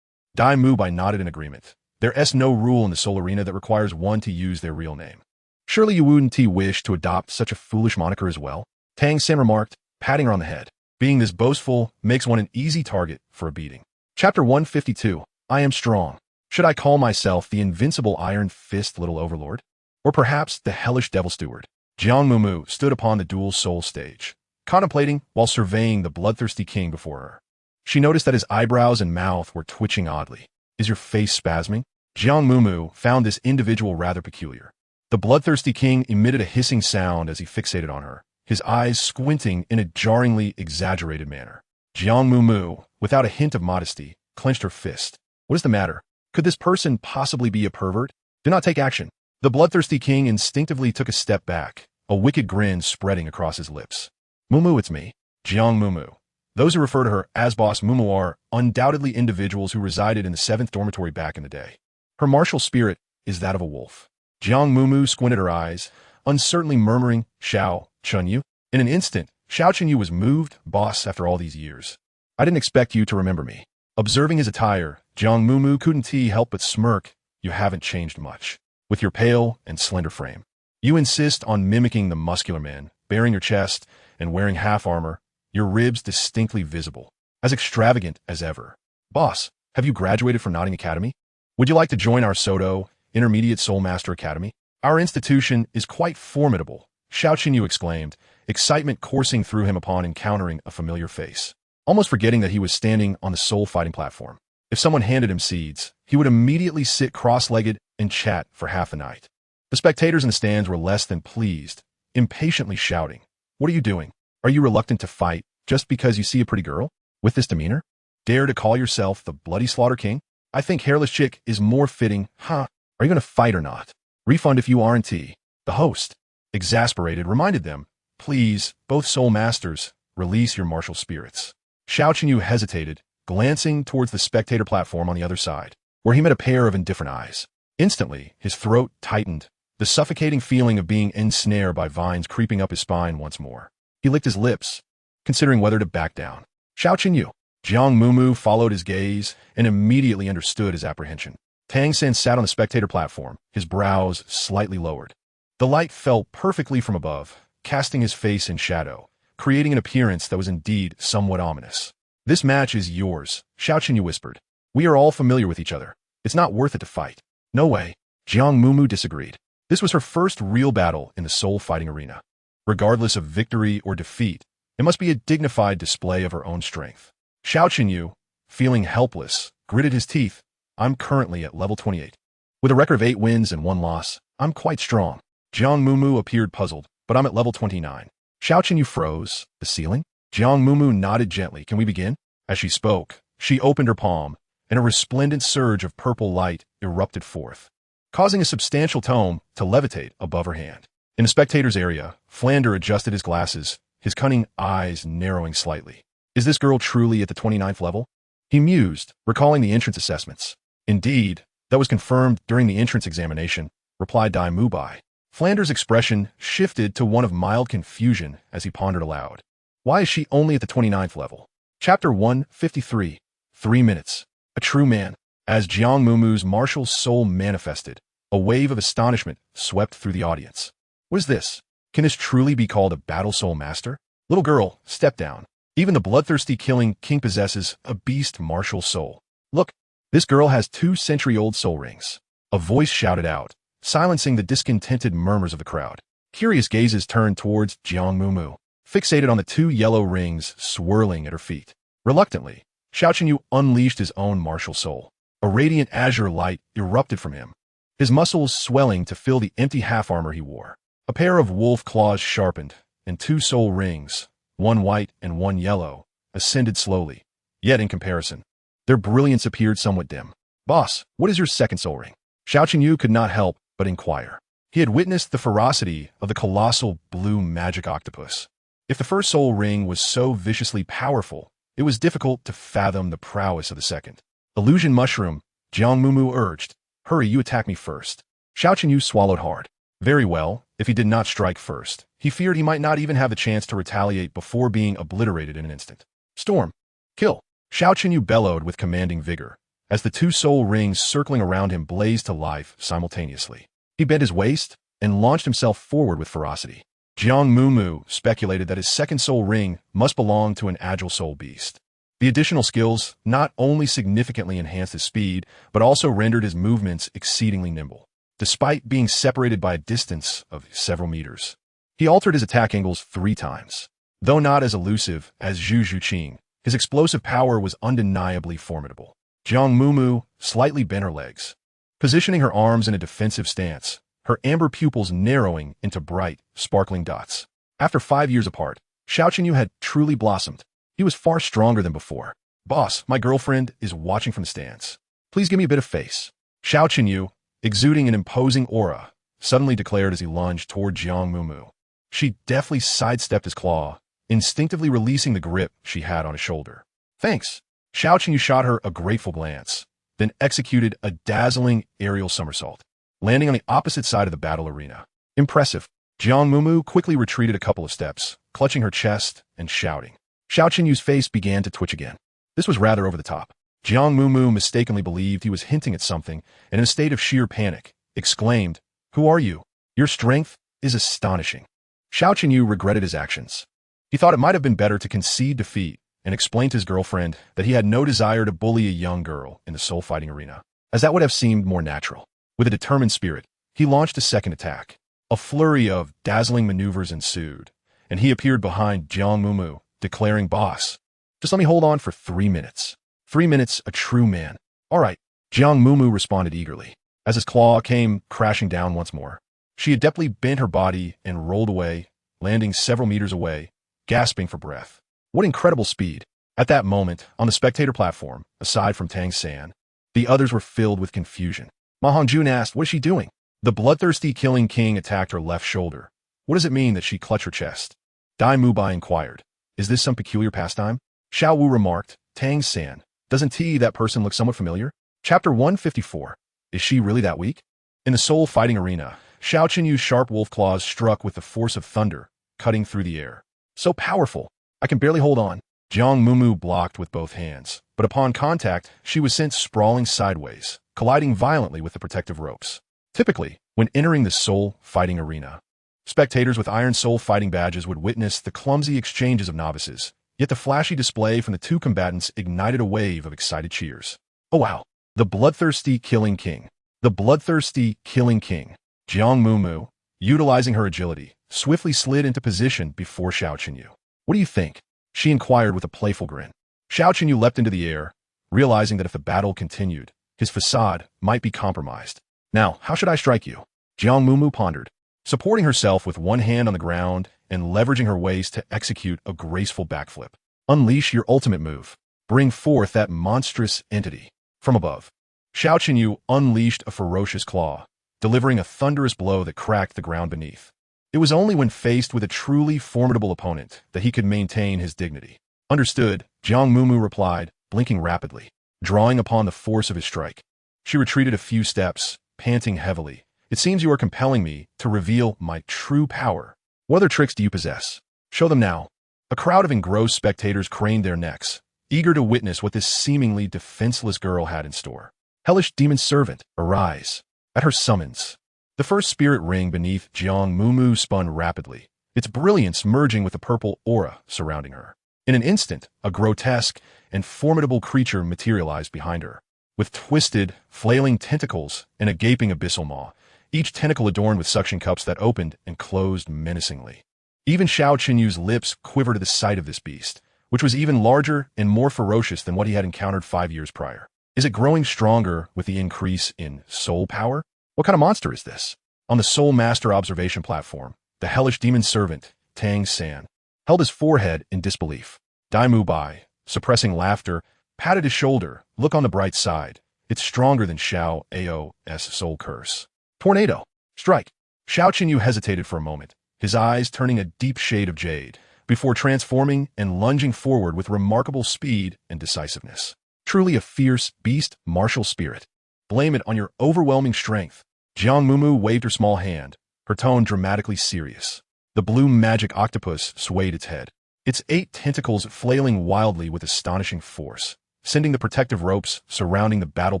Dai Mubai nodded in agreement. There is no rule in the Soul Arena that requires one to use their real name. Surely you wouldn't wish to adopt such a foolish moniker as well? Tang San remarked, patting her on the head. Being this boastful makes one an easy target for a beating. Chapter 152. I am strong. Should I call myself the invincible iron fist little overlord? Or perhaps the hellish devil steward? Jiang Mumu stood upon the dual soul stage, contemplating while surveying the bloodthirsty king before her. She noticed that his eyebrows and mouth were twitching oddly. Is your face spasming? Jiang Mumu found this individual rather peculiar. The bloodthirsty king emitted a hissing sound as he fixated on her, his eyes squinting in a jarringly exaggerated manner. Jiang Mumu, without a hint of modesty, clenched her fist. What is the matter? Could this person possibly be a pervert? Do not take action. The bloodthirsty king instinctively took a step back, a wicked grin spreading across his lips. Mumu, it's me, Jiang Mumu. Those who refer to her as Boss Mumu are undoubtedly individuals who resided in the 7th dormitory back in the day. Her martial spirit is that of a wolf. Jiang Mumu squinted her eyes, uncertainly murmuring, Xiao Chunyu. In an instant, Xiao Chunyu was moved, boss, after all these years. I didn't expect you to remember me. Observing his attire, Jiang Mumu couldn't help but smirk. You haven't changed much. With your pale and slender frame. You insist on mimicking the muscular man, baring your chest and wearing half armor, your ribs distinctly visible, as extravagant as ever. Boss, have you graduated from Notting Academy? Would you like to join our Soto, Intermediate Soul Master Academy? Our institution is quite formidable, Xiao Qinyu exclaimed, excitement coursing through him upon encountering a familiar face. Almost forgetting that he was standing on the soul fighting platform. If someone handed him seeds, he would immediately sit cross-legged and chat for half the night. The spectators in the stands were less than pleased, impatiently shouting, What are you doing? Are you reluctant to fight just because you see a pretty girl? With this demeanor? Dare to call yourself the Bloody Slaughter King? I think Hairless Chick is more fitting, huh? Are you going to fight or not? Refund if you aren't. The host, exasperated, reminded them, Please, both soul masters, release your martial spirits. Xiao Qinyu hesitated, glancing towards the spectator platform on the other side, where he met a pair of indifferent eyes. Instantly, his throat tightened, the suffocating feeling of being ensnared by vines creeping up his spine once more. He licked his lips, considering whether to back down. Xiao Qinyu. Jiang Mumu followed his gaze and immediately understood his apprehension. Tang San sat on the spectator platform, his brows slightly lowered. The light fell perfectly from above, casting his face in shadow, creating an appearance that was indeed somewhat ominous. This match is yours, Xiao Qinyu whispered. We are all familiar with each other. It's not worth it to fight. No way. Jiang Mumu disagreed. This was her first real battle in the soul fighting arena. Regardless of victory or defeat, it must be a dignified display of her own strength. Xiao Qinyu, feeling helpless, gritted his teeth. I'm currently at level 28. With a record of 8 wins and 1 loss, I'm quite strong. Jiang Mumu appeared puzzled, but I'm at level 29. Xiao Qinyu froze. The ceiling? Jiang Mumu nodded gently. Can we begin? As she spoke, she opened her palm, and a resplendent surge of purple light erupted forth, causing a substantial tome to levitate above her hand. In the spectators' area, Flander adjusted his glasses, his cunning eyes narrowing slightly. Is this girl truly at the 29th level? He mused, recalling the entrance assessments. Indeed, that was confirmed during the entrance examination, replied Dai Mubai. Flander's expression shifted to one of mild confusion as he pondered aloud. Why is she only at the 29th level? Chapter 153. 3 minutes. A true man. As Jiang Mumu's martial soul manifested, a wave of astonishment swept through the audience. What is this? Can this truly be called a battle soul master? Little girl, step down. Even the bloodthirsty killing king possesses a beast martial soul. Look, this girl has 2-century-old soul rings. A voice shouted out, silencing the discontented murmurs of the crowd. Curious gazes turned towards Jiang Mumu, fixated on the 2 yellow rings swirling at her feet. Reluctantly, Xiao Qinyu unleashed his own martial soul. A radiant azure light erupted from him, his muscles swelling to fill the empty half-armor he wore. A pair of wolf claws sharpened, and 2 soul rings, 1 white and 1 yellow, ascended slowly. Yet in comparison, their brilliance appeared somewhat dim. Boss, what is your second soul ring? Xiao Qinyu could not help but inquire. He had witnessed the ferocity of the colossal blue magic octopus. If the first soul ring was so viciously powerful, it was difficult to fathom the prowess of the second. Illusion mushroom, Jiang Mumu urged. Hurry, you attack me first. Xiao Qinyu swallowed hard. Very well, if he did not strike first. He feared he might not even have the chance to retaliate before being obliterated in an instant. Storm. Kill. Xiao Qinyu bellowed with commanding vigor, as the 2 soul rings circling around him blazed to life simultaneously. He bent his waist and launched himself forward with ferocity. Jiang Mumu speculated that his second soul ring must belong to an agile soul beast. The additional skills not only significantly enhanced his speed, but also rendered his movements exceedingly nimble. Despite being separated by a distance of several meters, he altered his attack angles 3 times. Though not as elusive as Zhu Zhuqing, his explosive power was undeniably formidable. Jiang Mumu slightly bent her legs, positioning her arms in a defensive stance, her amber pupils narrowing into bright, sparkling dots. After 5 years apart, Xiao Qinyu had truly blossomed. He was far stronger than before. Boss, my girlfriend is watching from the stands. Please give me a bit of face. Xiao Qinyu, exuding an imposing aura, suddenly declared as he lunged toward Jiang Mumu. She deftly sidestepped his claw, instinctively releasing the grip she had on his shoulder. Thanks. Xiao Qinyu shot her a grateful glance, then executed a dazzling aerial somersault, landing on the opposite side of the battle arena. Impressive. Jiang Mumu quickly retreated a couple of steps, clutching her chest and shouting. Xiao Qinyu's face began to twitch again. This was rather over the top. Jiang Mumu mistakenly believed he was hinting at something, and in a state of sheer panic, exclaimed, Who are you? Your strength is astonishing. Xiao Qinyu regretted his actions. He thought it might have been better to concede defeat and explain to his girlfriend that he had no desire to bully a young girl in the soul fighting arena, as that would have seemed more natural. With a determined spirit, he launched a second attack. A flurry of dazzling maneuvers ensued, and he appeared behind Jiang Mumu, declaring, Boss, just let me hold on for 3 minutes. 3 minutes, a true man. All right, Jiang Mumu responded eagerly, as his claw came crashing down once more. She adeptly bent her body and rolled away, landing several meters away, gasping for breath. What incredible speed! At that moment, on the spectator platform, aside from Tang San, the others were filled with confusion. Ma Hongjun asked, What is she doing? The bloodthirsty killing king attacked her left shoulder. What does it mean that she clutched her chest? Dai Mubai inquired. Is this some peculiar pastime? Xiao Wu remarked, Tang San, doesn't that person look somewhat familiar? Chapter 154. Is she really that weak? In the soul fighting arena, Xiao Qinyu's sharp wolf claws struck with the force of thunder, cutting through the air. So powerful, I can barely hold on. Jiang Mumu blocked with both hands, but upon contact, she was sent sprawling sideways, colliding violently with the protective ropes. Typically, when entering the soul fighting arena, spectators with iron soul fighting badges would witness the clumsy exchanges of novices, yet the flashy display from the 2 combatants ignited a wave of excited cheers. Oh wow! The bloodthirsty killing king. The bloodthirsty killing king. Jiang Mumu, utilizing her agility, swiftly slid into position before Xiao Qinyu. What do you think? She inquired with a playful grin. Xiao Qinyu leapt into the air, realizing that if the battle continued, his facade might be compromised. Now, how should I strike you? Jiang Mumu pondered, supporting herself with one hand on the ground and leveraging her waist to execute a graceful backflip. Unleash your ultimate move. Bring forth that monstrous entity. From above, Xiao Qinyu unleashed a ferocious claw, delivering a thunderous blow that cracked the ground beneath. It was only when faced with a truly formidable opponent that he could maintain his dignity. Understood, Jiang Mumu replied, blinking rapidly, drawing upon the force of his strike. She retreated a few steps, panting heavily. It seems you are compelling me to reveal my true power. What other tricks do you possess? Show them now. A crowd of engrossed spectators craned their necks, eager to witness what this seemingly defenseless girl had in store. Hellish demon servant, arise. At her summons, the first spirit ring beneath Jiang Mumu spun rapidly, its brilliance merging with the purple aura surrounding her. In an instant, a grotesque and formidable creature materialized behind her, with twisted, flailing tentacles and a gaping abyssal maw, each tentacle adorned with suction cups that opened and closed menacingly. Even Xiao Qinyu's lips quivered at the sight of this beast, which was even larger and more ferocious than what he had encountered 5 years prior. Is it growing stronger with the increase in soul power? What kind of monster is this? On the Soul Master observation platform, the hellish demon servant, Tang San, held his forehead in disbelief. Dai Mu Bai, suppressing laughter, patted his shoulder. Look on the bright side. It's stronger than Xiao Ao's soul curse. Tornado. Strike. Xiao Qinyu hesitated for a moment, his eyes turning a deep shade of jade, before transforming and lunging forward with remarkable speed and decisiveness. Truly a fierce beast, martial spirit. Blame it on your overwhelming strength. Jiang Mumu waved her small hand, her tone dramatically serious. The blue magic octopus swayed its head, its 8 tentacles flailing wildly with astonishing force, sending the protective ropes surrounding the battle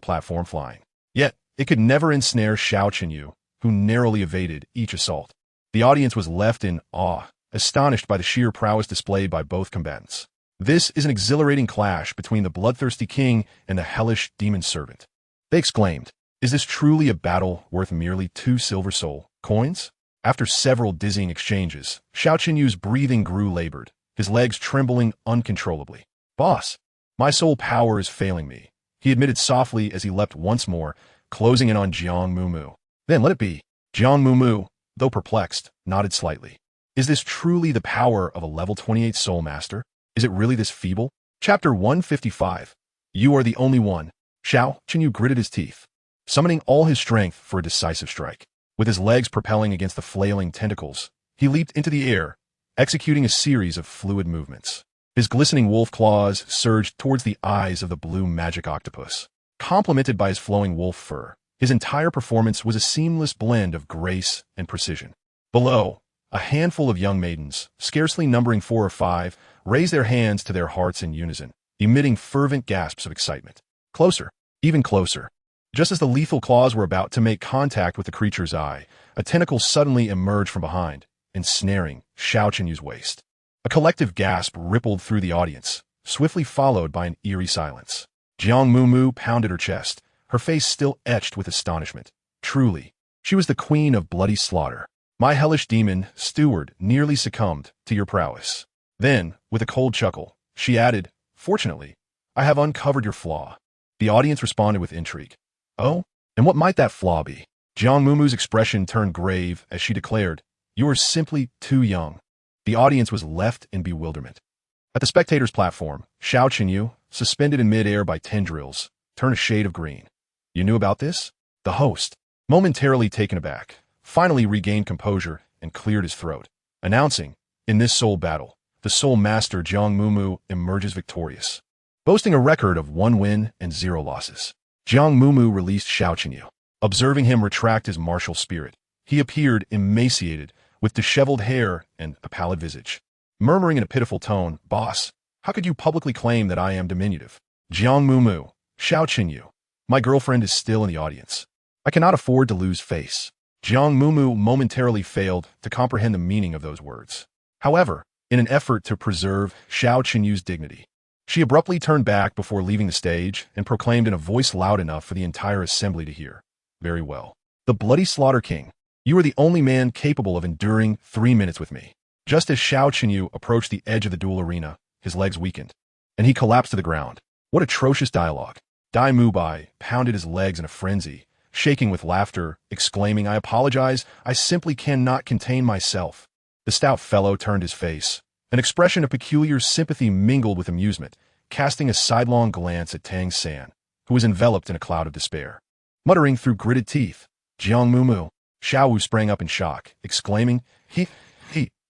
platform flying. Yet, it could never ensnare Xiao Qinyu, who narrowly evaded each assault. The audience was left in awe, astonished by the sheer prowess displayed by both combatants. This is an exhilarating clash between the bloodthirsty king and the hellish demon servant. They exclaimed, is this truly a battle worth merely 2 silver soul coins? After several dizzying exchanges, Xiao Qinyu's breathing grew labored, his legs trembling uncontrollably. Boss, my soul power is failing me, he admitted softly as he leapt once more, closing in on Jiang Mumu. Then let it be. Jiang Mumu, though perplexed, nodded slightly. Is this truly the power of a level 28 soul master? Is it really this feeble? Chapter 155. You are the only one. Xiao Qinyu gritted his teeth, summoning all his strength for a decisive strike. With his legs propelling against the flailing tentacles, he leaped into the air, executing a series of fluid movements. His glistening wolf claws surged towards the eyes of the blue magic octopus. Complemented by his flowing wolf fur, his entire performance was a seamless blend of grace and precision. Below, a handful of young maidens, scarcely numbering 4 or 5, raised their hands to their hearts in unison, emitting fervent gasps of excitement. Closer, even closer. Just as the lethal claws were about to make contact with the creature's eye, a tentacle suddenly emerged from behind, ensnaring Xiao Qinyu's waist. A collective gasp rippled through the audience, swiftly followed by an eerie silence. Jiang Mumu pounded her chest, her face still etched with astonishment. Truly, she was the queen of bloody slaughter. My hellish demon, steward, nearly succumbed to your prowess. Then, with a cold chuckle, she added, fortunately, I have uncovered your flaw. The audience responded with intrigue. Oh, and what might that flaw be? Jiang Mumu's expression turned grave as she declared, you are simply too young. The audience was left in bewilderment. At the spectators' platform, Xiao Qinyu, suspended in midair by tendrils, turned a shade of green. You knew about this? The host, momentarily taken aback, finally regained composure and cleared his throat, announcing, in this soul battle, the soul master Jiang Mumu emerges victorious, boasting a record of 1 win and 0 losses. Jiang Mumu released Xiao Qinyu. Observing him retract his martial spirit, he appeared emaciated, with disheveled hair and a pallid visage. Murmuring in a pitiful tone, Boss, how could you publicly claim that I am diminutive? Jiang Mumu, Xiao Qinyu, my girlfriend is still in the audience. I cannot afford to lose face. Jiang Mumu momentarily failed to comprehend the meaning of those words. However, in an effort to preserve Xiao Qinyu's dignity, she abruptly turned back before leaving the stage and proclaimed in a voice loud enough for the entire assembly to hear. Very well. The Bloody Slaughter King, you are the only man capable of enduring 3 minutes with me. Just as Xiao Qinyu approached the edge of the duel arena, his legs weakened, and he collapsed to the ground. What atrocious dialogue. Dai Mu Bai pounded his legs in a frenzy, shaking with laughter, exclaiming, "I apologize, I simply cannot contain myself." The stout fellow turned his face. An expression of peculiar sympathy mingled with amusement, casting a sidelong glance at Tang San, who was enveloped in a cloud of despair. Muttering through gritted teeth, "Jiang Mumu." Xiao Wu sprang up in shock, exclaiming, He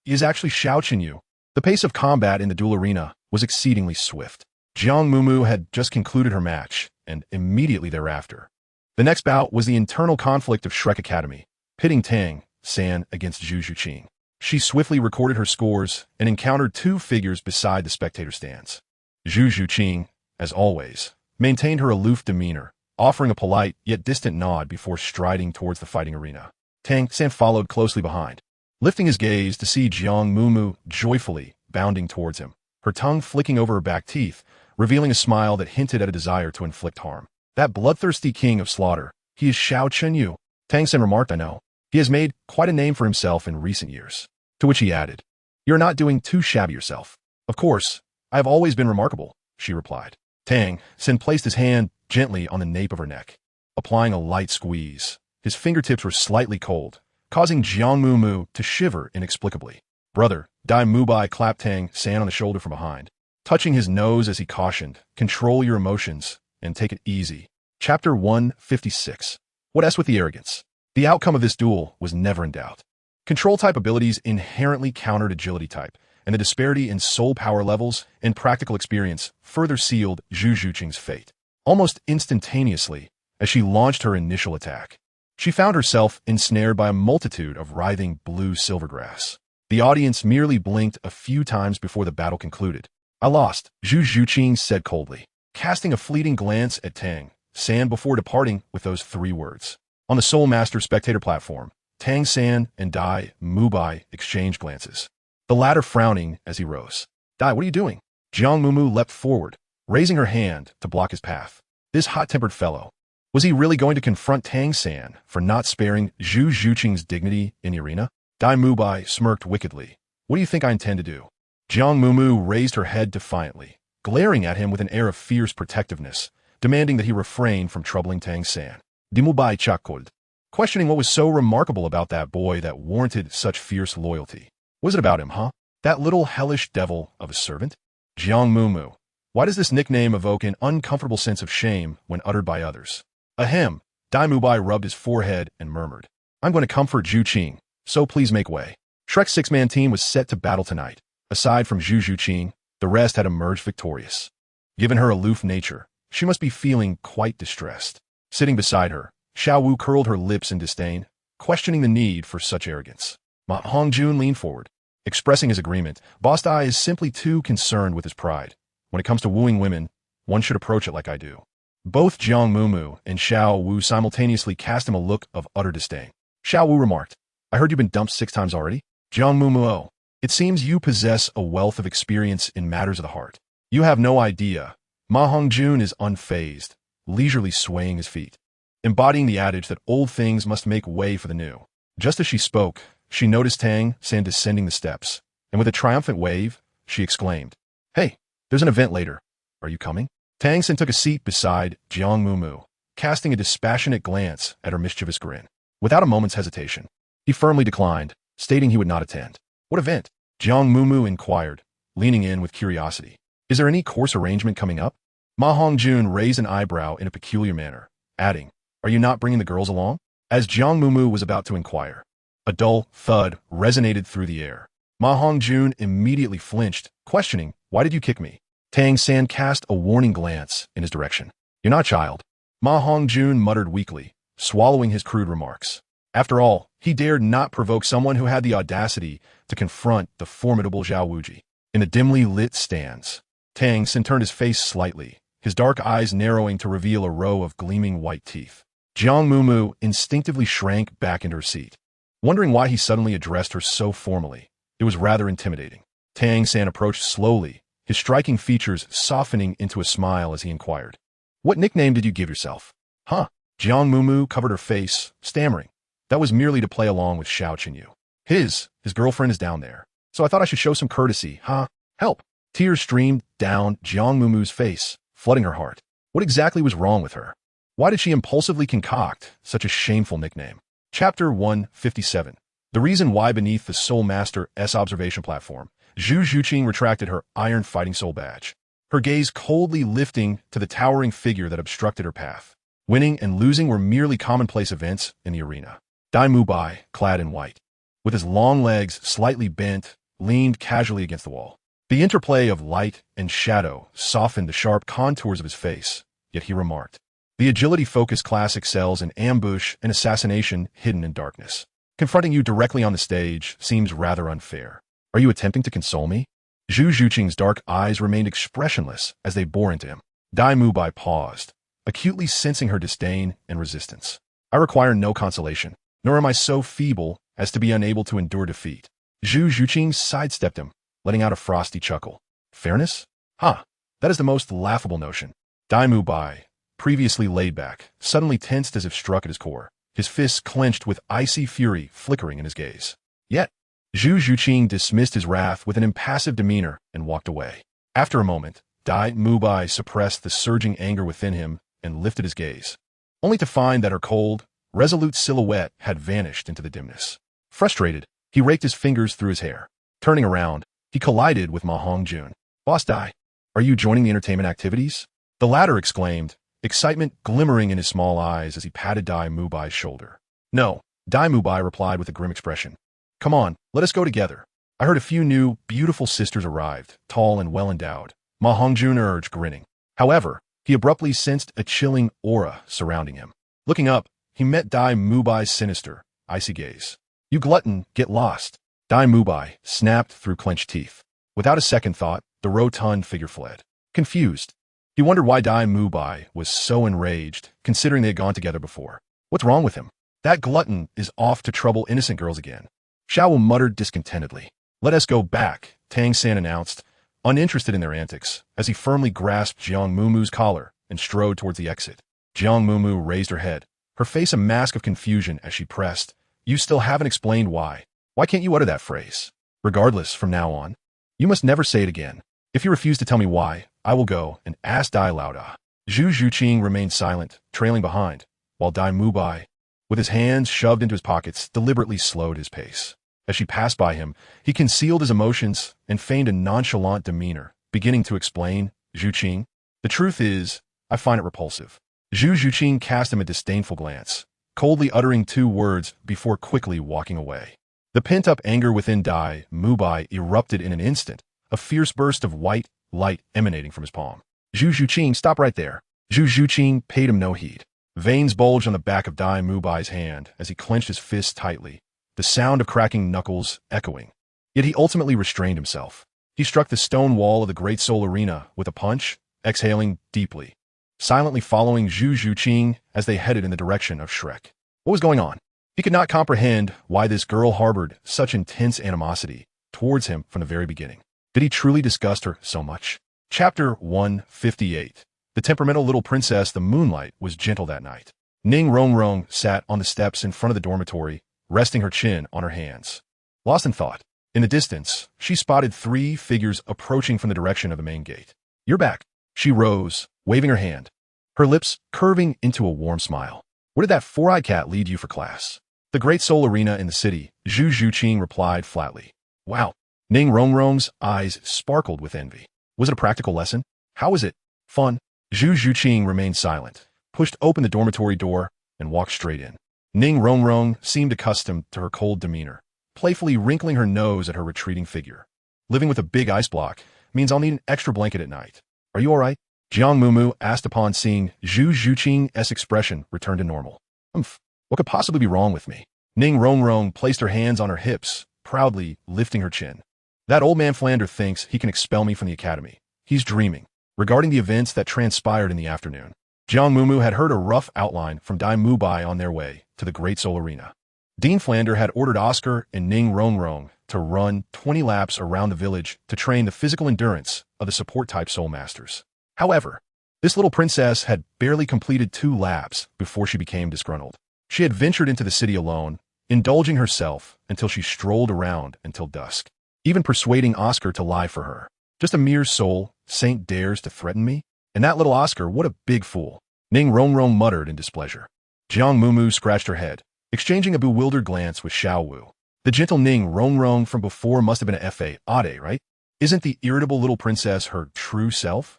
is actually Xiao Chenyu." The pace of combat in the duel arena was exceedingly swift. Jiang Mumu had just concluded her match, and immediately thereafter. The next bout was the internal conflict of Shrek Academy, pitting Tang San against Zhu Zhuqing. She swiftly recorded her scores and encountered two figures beside the spectator stands. Zhu Zhuqing, as always, maintained her aloof demeanor, offering a polite yet distant nod before striding towards the fighting arena. Tang San followed closely behind, lifting his gaze to see Jiang Mumu joyfully bounding towards him, her tongue flicking over her back teeth, revealing a smile that hinted at a desire to inflict harm. "That bloodthirsty king of slaughter, he is Xiao Chenyu," Tang San remarked. "I know. He has made quite a name for himself in recent years." To which he added, "You're not doing too shabby yourself." "Of course, I have always been remarkable," she replied. Tang San placed his hand gently on the nape of her neck, applying a light squeeze. His fingertips were slightly cold, causing Jiang Mumu to shiver inexplicably. "Brother," Dai Mubai clapped Tang San on the shoulder from behind, touching his nose as he cautioned, "Control your emotions and take it easy." Chapter 156. What S with the arrogance? The outcome of this duel was never in doubt. Control-type abilities inherently countered agility-type, and the disparity in soul power levels and practical experience further sealed Zhu Zhuqing's fate. Almost instantaneously, as she launched her initial attack, she found herself ensnared by a multitude of writhing blue silvergrass. The audience merely blinked a few times before the battle concluded. "I lost," Zhu Zhuqing said coldly, casting a fleeting glance at Tang San before departing with those three words. On the Soul Master spectator platform, Tang San and Dai Mubai exchanged glances, the latter frowning as he rose. "Dai, what are you doing?" Jiang Mumu leapt forward, raising her hand to block his path. This hot-tempered fellow, was he really going to confront Tang San for not sparing Zhu Zhuqing's dignity in the arena? Dai Mubai smirked wickedly. "What do you think I intend to do?" Jiang Mumu raised her head defiantly, glaring at him with an air of fierce protectiveness, demanding that he refrain from troubling Tang San. Mubai chuckled, questioning what was so remarkable about that boy that warranted such fierce loyalty. "Was it about him, huh? That little hellish devil of a servant?" Jiang Mumu. "Why does this nickname evoke an uncomfortable sense of shame when uttered by others?" "Ahem." Dai Mubai rubbed his forehead and murmured, "I'm going to comfort Zhu Qing, so please make way." Shrek's six-man team was set to battle tonight. Aside from Zhu Zhuqing, the rest had emerged victorious. Given her aloof nature, she must be feeling quite distressed. Sitting beside her, Xiao Wu curled her lips in disdain, questioning the need for such arrogance. Ma Hongjun leaned forward, expressing his agreement. Boss Dai is simply too concerned with his pride. When it comes to wooing women, one should approach it like I do. Both Jiang Mumu and Xiao Wu simultaneously cast him a look of utter disdain. Xiao Wu remarked, "I heard you've been dumped 6 times already?" Jiang Mumu, "Oh, it seems you possess a wealth of experience in matters of the heart. You have no idea." Ma Hongjun is unfazed, leisurely swaying his feet, embodying the adage that old things must make way for the new. Just as she spoke, she noticed Tang San descending the steps, and with a triumphant wave, she exclaimed, "Hey, there's an event later. Are you coming?" Tang San took a seat beside Jiang Mumu, casting a dispassionate glance at her mischievous grin. Without a moment's hesitation, he firmly declined, stating he would not attend. "What event?" Jiang Mumu inquired, leaning in with curiosity. "Is there any course arrangement coming up?" Ma Hongjun raised an eyebrow in a peculiar manner, adding, "Are you not bringing the girls along?" As Jiang Mumu was about to inquire, a dull thud resonated through the air. Ma Hongjun immediately flinched, questioning, "Why did you kick me?" Tang San cast a warning glance in his direction. "You're not child," Ma Hongjun muttered weakly, swallowing his crude remarks. After all, he dared not provoke someone who had the audacity to confront the formidable Zhao Wuji. In the dimly lit stands, Tang San turned his face slightly, his dark eyes narrowing to reveal a row of gleaming white teeth. Jiang Mumu instinctively shrank back into her seat, wondering why he suddenly addressed her so formally. It was rather intimidating. Tang San approached slowly, his striking features softening into a smile as he inquired, "What nickname did you give yourself?" "Huh?" Jiang Mumu covered her face, stammering. "That was merely to play along with Xiao Chenyu. His girlfriend is down there, so I thought I should show some courtesy, huh? Help!" Tears streamed down Jiang Mumu's face, flooding her heart. What exactly was wrong with her? Why did she impulsively concoct such a shameful nickname? Chapter 157. The reason why beneath the Soul Master's observation platform, Zhu Zhuqing retracted her iron fighting soul badge, her gaze coldly lifting to the towering figure that obstructed her path. Winning and losing were merely commonplace events in the arena. Dai Mubai, clad in white, with his long legs slightly bent, leaned casually against the wall. The interplay of light and shadow softened the sharp contours of his face, yet he remarked, "The agility-focused class excels in ambush and assassination hidden in darkness. Confronting you directly on the stage seems rather unfair. Are you attempting to console me?" Zhu Zhuqing's dark eyes remained expressionless as they bore into him. Dai Mubai paused, acutely sensing her disdain and resistance. "I require no consolation, nor am I so feeble as to be unable to endure defeat." Zhu Zhuqing sidestepped him, letting out a frosty chuckle. "Fairness? Ha! That is the most laughable notion." Dai Mubai, previously laid back, suddenly tensed as if struck at his core, his fists clenched with icy fury flickering in his gaze. Yet, Zhu Zhuqing dismissed his wrath with an impassive demeanor and walked away. After a moment, Dai Mubai suppressed the surging anger within him and lifted his gaze, only to find that her cold, resolute silhouette had vanished into the dimness. Frustrated, he raked his fingers through his hair. Turning around, he collided with Ma Hongjun. "Boss Dai, are you joining the entertainment activities?" The latter exclaimed, excitement glimmering in his small eyes as he patted Dai Mubai's shoulder. "No," Dai Mubai replied with a grim expression. "Come on, let us go together. I heard a few new, beautiful sisters arrived, tall and well-endowed," Ma Hongjun urged, grinning. However, he abruptly sensed a chilling aura surrounding him. Looking up, he met Dai Mubai's sinister, icy gaze. "You glutton, get lost." Dai Mubai snapped through clenched teeth. Without a second thought, the rotund figure fled. Confused, he wondered why Dai Mubai was so enraged, considering they had gone together before. What's wrong with him? That glutton is off to trouble innocent girls again. Xiao muttered discontentedly. "Let us go back," Tang San announced, uninterested in their antics, as he firmly grasped Jiang Mumu's collar and strode towards the exit. Jiang Mumu raised her head, her face a mask of confusion as she pressed, "You still haven't explained why. Why can't you utter that phrase? Regardless, from now on, you must never say it again. If you refuse to tell me why, I will go and ask Dai Lauda." Zhu Zhuqing remained silent, trailing behind, while Dai Mubai, with his hands shoved into his pockets, deliberately slowed his pace. As she passed by him, he concealed his emotions and feigned a nonchalant demeanor, beginning to explain, "Zhuqing, the truth is, I find it repulsive." Zhu Zhuqing cast him a disdainful glance, coldly uttering 2 words before quickly walking away. The pent-up anger within Dai Mubai erupted in an instant, a fierce burst of white light emanating from his palm. "Zhu Zhuqing, stop right there." Zhu Zhuqing paid him no heed. Veins bulged on the back of Dai Mubai's hand as he clenched his fists tightly, the sound of cracking knuckles echoing. Yet he ultimately restrained himself. He struck the stone wall of the Great Soul Arena with a punch, exhaling deeply, silently following Zhu Zhuqing as they headed in the direction of Shrek. What was going on? He could not comprehend why this girl harbored such intense animosity towards him from the very beginning. Did he truly disgust her so much? Chapter 158. The temperamental little princess, the moonlight, was gentle that night. Ning Rongrong sat on the steps in front of the dormitory, resting her chin on her hands. Lost in thought, in the distance, she spotted 3 figures approaching from the direction of the main gate. "You're back." She rose, waving her hand, her lips curving into a warm smile. "Where did that 4-eyed cat lead you for class?" "The Great Soul Arena in the city," Zhu Zhuqing replied flatly. "Wow." Ning Rongrong's eyes sparkled with envy. "Was it a practical lesson? How was it? Fun?" Zhu Zhuqing remained silent, pushed open the dormitory door, and walked straight in. Ning Rongrong seemed accustomed to her cold demeanor, playfully wrinkling her nose at her retreating figure. "Living with a big ice block means I'll need an extra blanket at night. Are you all right?" Jiang Mumu asked upon seeing Zhu Zhuqing's expression return to normal. What could possibly be wrong with me?" Ning Rongrong placed her hands on her hips, proudly lifting her chin. "That old man Flander thinks he can expel me from the academy. He's dreaming." Regarding the events that transpired in the afternoon, Jiang Mumu had heard a rough outline from Dai Mubai on their way to the Great Soul Arena. Dean Flander had ordered Oscar and Ning Rongrong to run 20 laps around the village to train the physical endurance of the support-type soul masters. However, this little princess had barely completed 2 laps before she became disgruntled. She had ventured into the city alone, indulging herself until she strolled around until dusk, even persuading Oscar to lie for her. "Just a mere soul saint dares to threaten me? And that little Oscar, what a big fool." Ning Rongrong muttered in displeasure. Jiang Mumu scratched her head, exchanging a bewildered glance with Xiao Wu. The gentle Ning Rongrong from before must have been a Fa Ade, right? Isn't the irritable little princess her true self?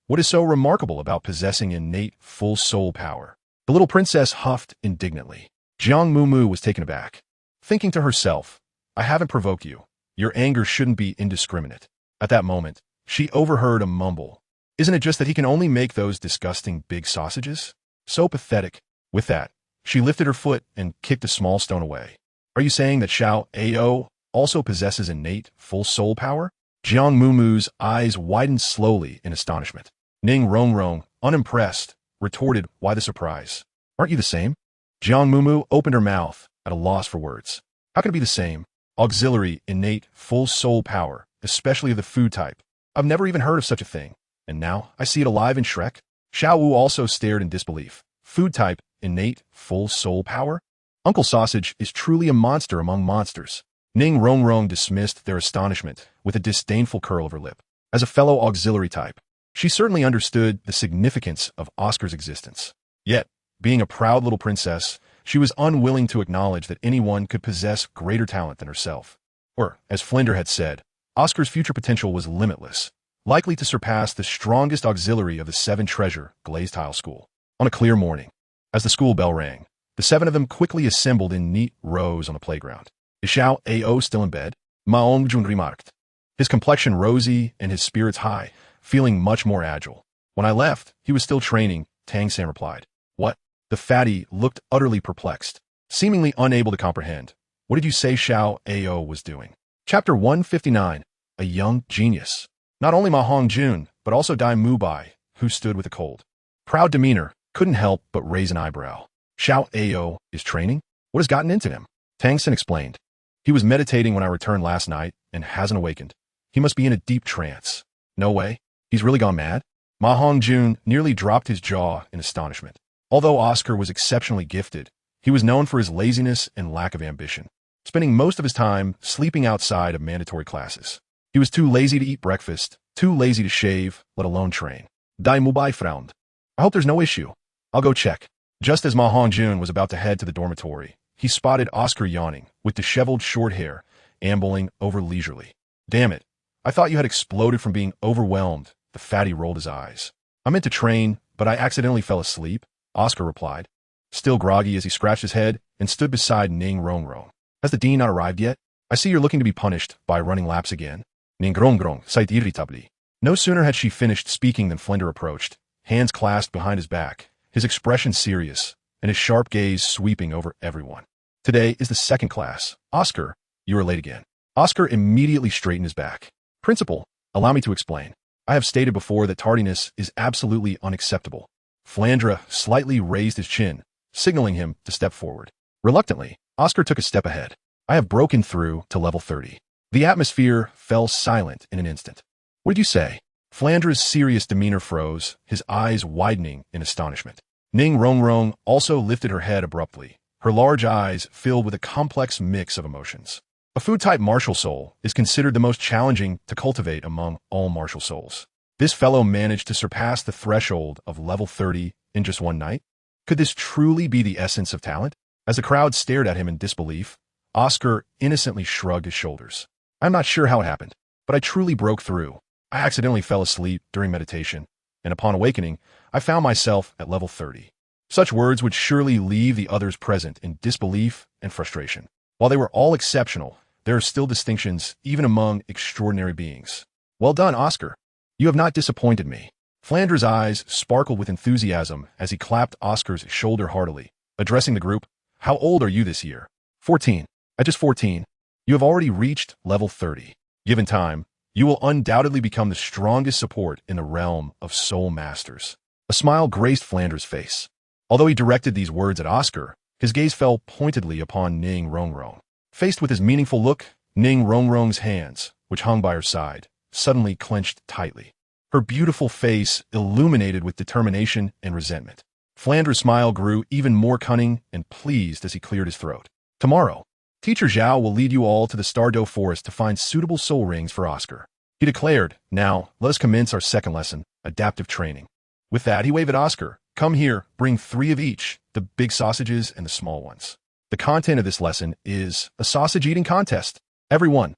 What is so remarkable about possessing innate full soul power? The little princess huffed indignantly. Jiang Mumu was taken aback, thinking to herself, I haven't provoked you. Your anger shouldn't be indiscriminate. At that moment, she overheard a mumble. Isn't it just that he can only make those disgusting big sausages? So pathetic. With that, she lifted her foot and kicked a small stone away. Are you saying that Xiao Ao also possesses innate full soul power? Jiang Mumu's eyes widened slowly in astonishment. Ning Rongrong, unimpressed, retorted, why the surprise? Aren't you the same? Jiang Mumu opened her mouth, at a loss for words. How can it be the same? Auxiliary, innate, full soul power, especially of the food type. I've never even heard of such a thing. And now I see it alive in Shrek? Xiao Wu also stared in disbelief. Food type, innate, full soul power? Uncle Sausage is truly a monster among monsters. Ning Rongrong dismissed their astonishment with a disdainful curl of her lip. As a fellow auxiliary type, she certainly understood the significance of Oscar's existence. Yet, being a proud little princess, she was unwilling to acknowledge that anyone could possess greater talent than herself. Or, as Flinder had said, Oscar's future potential was limitless, likely to surpass the strongest auxiliary of the 7 treasure glazed tile school. On a clear morning, as the school bell rang, the 7 of them quickly assembled in neat rows on the playground. Is Xiao Ao still in bed? Ma Ongjun remarked. His complexion rosy and his spirits high, feeling much more agile. When I left, he was still training, Tang San replied. What? The fatty looked utterly perplexed, seemingly unable to comprehend. What did you say Xiao Ao was doing? Chapter 159. A young genius. Not only Ma Hongjun, but also Dai Mubai, who stood with a cold, proud demeanor, couldn't help but raise an eyebrow. Xiao Ao is training? What has gotten into him? Tang San explained. He was meditating when I returned last night and hasn't awakened. He must be in a deep trance. No way. He's really gone mad? Ma Hongjun nearly dropped his jaw in astonishment. Although Oscar was exceptionally gifted, he was known for his laziness and lack of ambition, spending most of his time sleeping outside of mandatory classes. He was too lazy to eat breakfast, too lazy to shave, let alone train. Dai Mubai frowned. I hope there's no issue. I'll go check. Just as Ma Hongjun was about to head to the dormitory, he spotted Oscar yawning, with disheveled short hair, ambling over leisurely. Damn it. I thought you had exploded from being overwhelmed. The fatty rolled his eyes. I meant to train, but I accidentally fell asleep, Oscar replied, still groggy as he scratched his head and stood beside Ning Rongrong. Has the dean not arrived yet? I see you're looking to be punished by running laps again. Ning Rongrong sighed irritably. No sooner had she finished speaking than Flinder approached, hands clasped behind his back, his expression serious, and his sharp gaze sweeping over everyone. Today is the 2nd class. Oscar, you are late again. Oscar immediately straightened his back. Principal, allow me to explain. I have stated before that tardiness is absolutely unacceptable. Flandre slightly raised his chin, signaling him to step forward. Reluctantly, Oscar took a step ahead. I have broken through to level 30. The atmosphere fell silent in an instant. What did you say? Flandre's serious demeanor froze, his eyes widening in astonishment. Ning Rongrong also lifted her head abruptly, her large eyes filled with a complex mix of emotions. A food-type martial soul is considered the most challenging to cultivate among all martial souls. This fellow managed to surpass the threshold of level 30 in just one night? Could this truly be the essence of talent? As the crowd stared at him in disbelief, Oscar innocently shrugged his shoulders. I'm not sure how it happened, but I truly broke through. I accidentally fell asleep during meditation, and upon awakening, I found myself at level 30. Such words would surely leave the others present in disbelief and frustration. While they were all exceptional, there are still distinctions even among extraordinary beings. Well done, Oscar. You have not disappointed me. Flandre's eyes sparkled with enthusiasm as he clapped Oscar's shoulder heartily, addressing the group. How old are you this year? 14. At just 14, you have already reached level 30. Given time, you will undoubtedly become the strongest support in the realm of soul masters. A smile graced Flandre's face. Although he directed these words at Oscar, his gaze fell pointedly upon Ning Rongrong. Faced with his meaningful look, Ning Rongrong's hands, which hung by her side, suddenly clenched tightly. Her beautiful face illuminated with determination and resentment. Flandre's smile grew even more cunning and pleased as he cleared his throat. Tomorrow, Teacher Zhao will lead you all to the Stardow Forest to find suitable soul rings for Oscar. He declared, now, let us commence our second lesson, adaptive training. With that, he waved at Oscar, Come here, bring 3 of each, the big sausages and the small ones. The content of this lesson is a sausage eating contest. Everyone.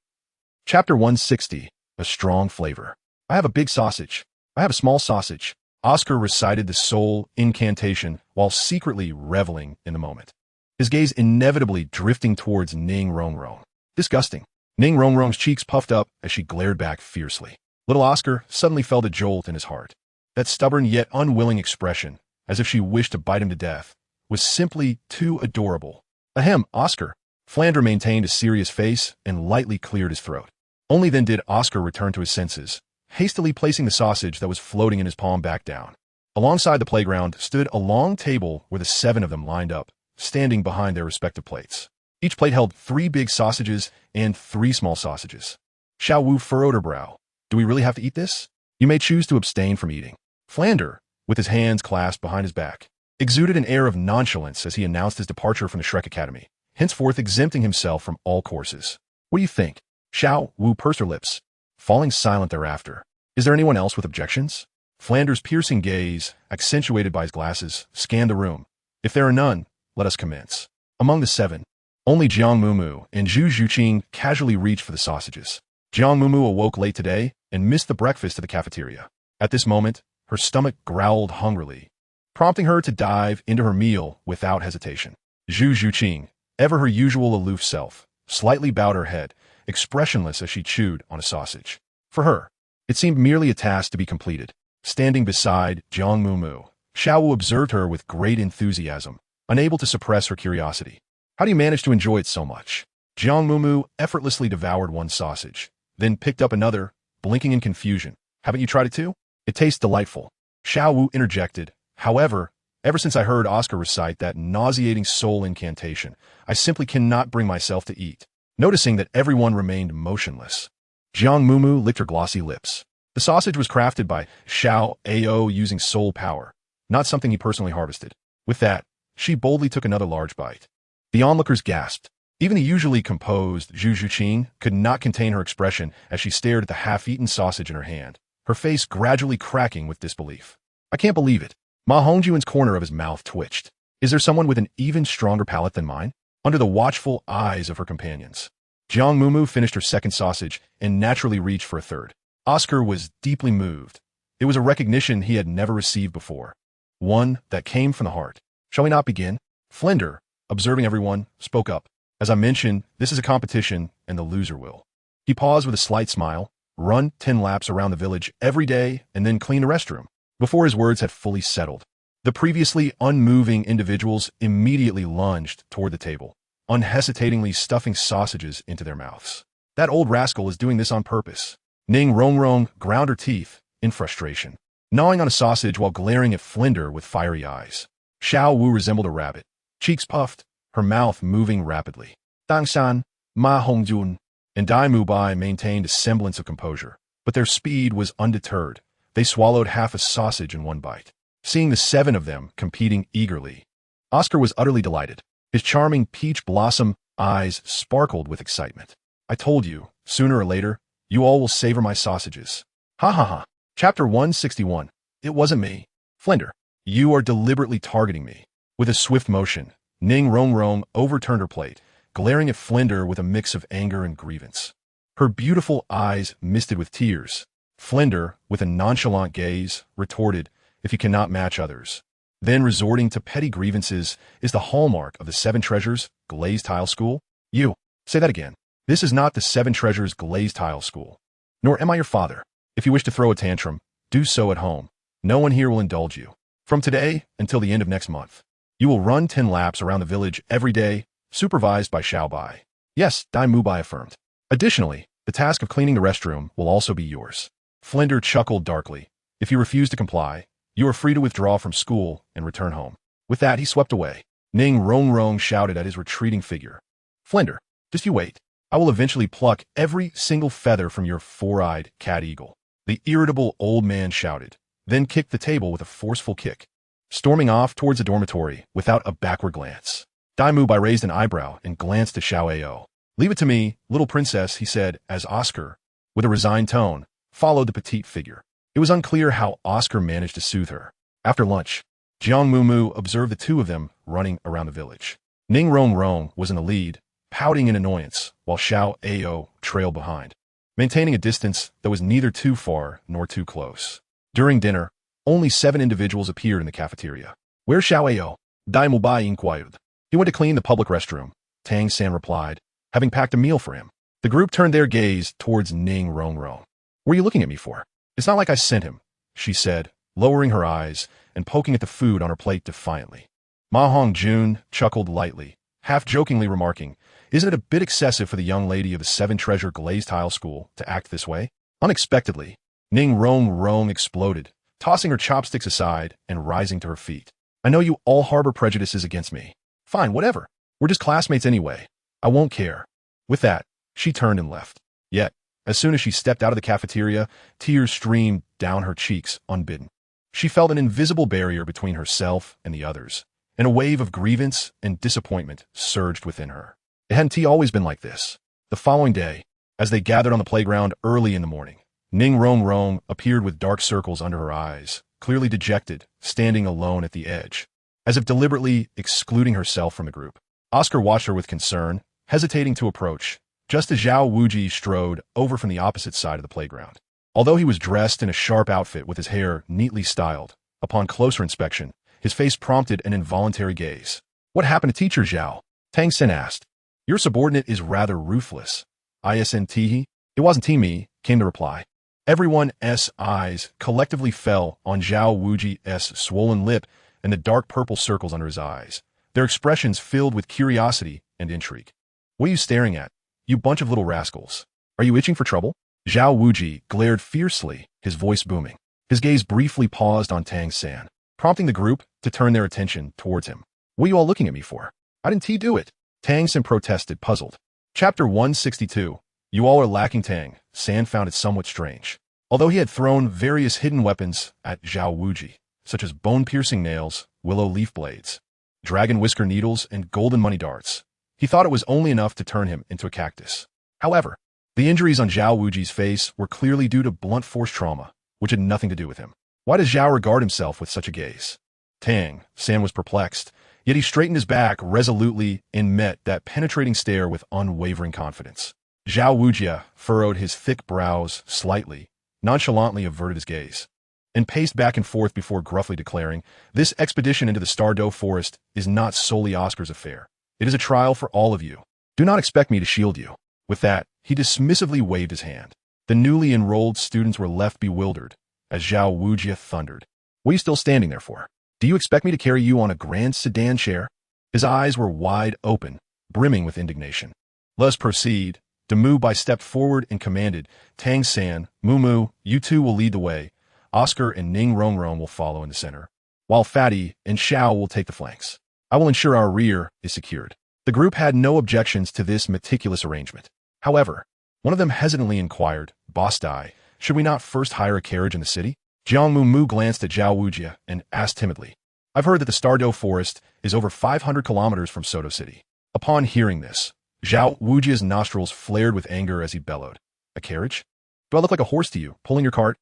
Chapter 160, a strong flavor. I have a big sausage. I have a small sausage. Oscar recited the soul incantation while secretly reveling in the moment. His gaze inevitably drifting towards Ning Rongrong. Disgusting. Ning Rongrong's cheeks puffed up as she glared back fiercely. Little Oscar suddenly felt a jolt in his heart. That stubborn yet unwilling expression, as if she wished to bite him to death, was simply too adorable. Ahem, Oscar. Flander maintained a serious face and lightly cleared his throat. Only then did Oscar return to his senses, hastily placing the sausage that was floating in his palm back down. Alongside the playground stood a long table where the 7 of them lined up, standing behind their respective plates. Each plate held 3 big sausages and 3 small sausages. Xiao Wu furrowed her brow. Do we really have to eat this? You may choose to abstain from eating. Flander, with his hands clasped behind his back, exuded an air of nonchalance as he announced his departure from the Shrek Academy, henceforth exempting himself from all courses. What do you think? Xiao Wu pursed her lips, falling silent thereafter. Is there anyone else with objections? Flander's piercing gaze, accentuated by his glasses, scanned the room. If there are none, let us commence. Among the 7, only Jiang Mumu and Zhu Zhuqing casually reached for the sausages. Jiang Mumu awoke late today and missed the breakfast at the cafeteria. At this moment, her stomach growled hungrily, prompting her to dive into her meal without hesitation. Zhu Zhuqing, ever her usual aloof self, slightly bowed her head, expressionless as she chewed on a sausage. For her, it seemed merely a task to be completed. Standing beside Jiang Mumu, Xiao Wu observed her with great enthusiasm, unable to suppress her curiosity. How do you manage to enjoy it so much? Jiang Mumu effortlessly devoured one sausage, then picked up another, blinking in confusion. Haven't you tried it too? It tastes delightful. Xiao Wu interjected. However, ever since I heard Oscar recite that nauseating soul incantation, I simply cannot bring myself to eat. Noticing that everyone remained motionless, Jiang Mumu licked her glossy lips. The sausage was crafted by Xiao Ao using soul power, not something he personally harvested. With that, she boldly took another large bite. The onlookers gasped. Even the usually composed Zhu Zhuqing could not contain her expression as she stared at the half-eaten sausage in her hand, her face gradually cracking with disbelief. I can't believe it. Ma Hongjuan's corner of his mouth twitched. Is there someone with an even stronger palate than mine? Under the watchful eyes of her companions, Jiang Mumu finished her second sausage and naturally reached for a third. Oscar was deeply moved. It was a recognition he had never received before, one that came from the heart. Shall we not begin? Flinder, observing everyone, spoke up. As I mentioned, this is a competition, and the loser will. He paused with a slight smile, run 10 laps around the village every day, and then clean the restroom. Before his words had fully settled, the previously unmoving individuals immediately lunged toward the table, unhesitatingly stuffing sausages into their mouths. That old rascal is doing this on purpose. Ning Rongrong ground her teeth in frustration, gnawing on a sausage while glaring at Flinder with fiery eyes. Xiao Wu resembled a rabbit, cheeks puffed, her mouth moving rapidly. Dangshan, Ma Hongjun, and Dai Mubai maintained a semblance of composure, but their speed was undeterred. They swallowed half a sausage in one bite. Seeing the 7 of them competing eagerly, Oscar was utterly delighted. His charming peach blossom eyes sparkled with excitement. I told you, sooner or later, you all will savor my sausages. Ha ha ha. Chapter 161. It wasn't me. Flinder, you are deliberately targeting me. With a swift motion, Ning Rongrong overturned her plate, glaring at Flinder with a mix of anger and grievance. Her beautiful eyes misted with tears. Flinder, with a nonchalant gaze, retorted, if you cannot match others, then resorting to petty grievances is the hallmark of the 7 Treasures Glazed Tile School? You. Say that again. This is not the 7 Treasures Glazed Tile School. Nor am I your father. If you wish to throw a tantrum, do so at home. No one here will indulge you. From today until the end of next month, you will run 10 laps around the village every day, supervised by Xiao Bai. Yes, Dai Mubai affirmed. Additionally, the task of cleaning the restroom will also be yours. Flinder chuckled darkly. If you refuse to comply, you are free to withdraw from school and return home. With that, he swept away. Ning Rongrong shouted at his retreating figure. Flinder, just you wait. I will eventually pluck every single feather from your 4-eyed cat eagle. The irritable old man shouted, then kicked the table with a forceful kick, storming off towards the dormitory without a backward glance. Dai Mubai raised an eyebrow and glanced at Xiao Ao. Leave it to me, little princess, he said, as Oscar, with a resigned tone, followed the petite figure. It was unclear how Oscar managed to soothe her. After lunch, Jiang Mumu observed the two of them running around the village. Ning Rongrong was in the lead, pouting in annoyance, while Xiao Ao trailed behind, maintaining a distance that was neither too far nor too close. During dinner, only 7 individuals appeared in the cafeteria. "Where's Xiao Ao?" Dai Mubai inquired. "He went to clean the public restroom," Tang San replied, having packed a meal for him. The group turned their gaze towards Ning Rongrong. "What are you looking at me for? It's not like I sent him," she said, lowering her eyes and poking at the food on her plate defiantly. Ma Hongjun chuckled lightly, half-jokingly remarking, "Isn't it a bit excessive for the young lady of the 7-treasure glazed tile school to act this way?" Unexpectedly, Ning Rongrong exploded, tossing her chopsticks aside and rising to her feet. "I know you all harbor prejudices against me. Fine, whatever. We're just classmates anyway. I won't care." With that, she turned and left. Yet, as soon as she stepped out of the cafeteria, tears streamed down her cheeks unbidden. She felt an invisible barrier between herself and the others, and a wave of grievance and disappointment surged within her. It hadn't always been like this. The following day, as they gathered on the playground early in the morning, Ning Rongrong appeared with dark circles under her eyes, clearly dejected, standing alone at the edge, as if deliberately excluding herself from the group. Oscar watched her with concern, hesitating to approach, just as Zhao Wuji strode over from the opposite side of the playground. Although he was dressed in a sharp outfit with his hair neatly styled, upon closer inspection, his face prompted an involuntary gaze. "What happened to Teacher Zhao?" Tang Sen asked. "Your subordinate is rather ruthless." "Isn't It wasn't me," came the reply. Everyone's eyes collectively fell on Zhao Wuji's swollen lip and the dark purple circles under his eyes, their expressions filled with curiosity and intrigue. "What are you staring at, you bunch of little rascals? Are you itching for trouble?" Zhao Wuji glared fiercely, his voice booming. His gaze briefly paused on Tang San, prompting the group to turn their attention towards him. "What are you all looking at me for? I didn't do it," Tang San protested, puzzled. Chapter 162. You all are lacking. Tang San found it somewhat strange. Although he had thrown various hidden weapons at Zhao Wuji, such as bone-piercing nails, willow leaf blades, dragon whisker needles, and golden money darts, he thought it was only enough to turn him into a cactus. However, the injuries on Zhao Wuji's face were clearly due to blunt force trauma, which had nothing to do with him. Why does Zhao regard himself with such a gaze? Tang San was perplexed, yet he straightened his back resolutely and met that penetrating stare with unwavering confidence. Zhao Wuji furrowed his thick brows slightly, nonchalantly averted his gaze, and paced back and forth before gruffly declaring, "This expedition into the Stardow Forest is not solely Oscar's affair. It is a trial for all of you. Do not expect me to shield you." With that, he dismissively waved his hand. The newly enrolled students were left bewildered, as Zhao Wuji thundered, "What are you still standing there for? Do you expect me to carry you on a grand sedan chair?" His eyes were wide open, brimming with indignation. "Let's proceed." Demu Bai stepped forward and commanded, "Tang San, Mumu, you two will lead the way. Oscar and Ning Rongrong will follow in the center, while Fatty and Xiao will take the flanks. I will ensure our rear is secured." The group had no objections to this meticulous arrangement. However, one of them hesitantly inquired, "Boss Dai, should we not first hire a carriage in the city?" Jiang Mumu glanced at Zhao Wuji and asked timidly, "I've heard that the Stardow Forest is over 500 kilometers from Soto City." Upon hearing this, Zhao Wuji's nostrils flared with anger as he bellowed, "A carriage? Do I look like a horse to you, pulling your cart?"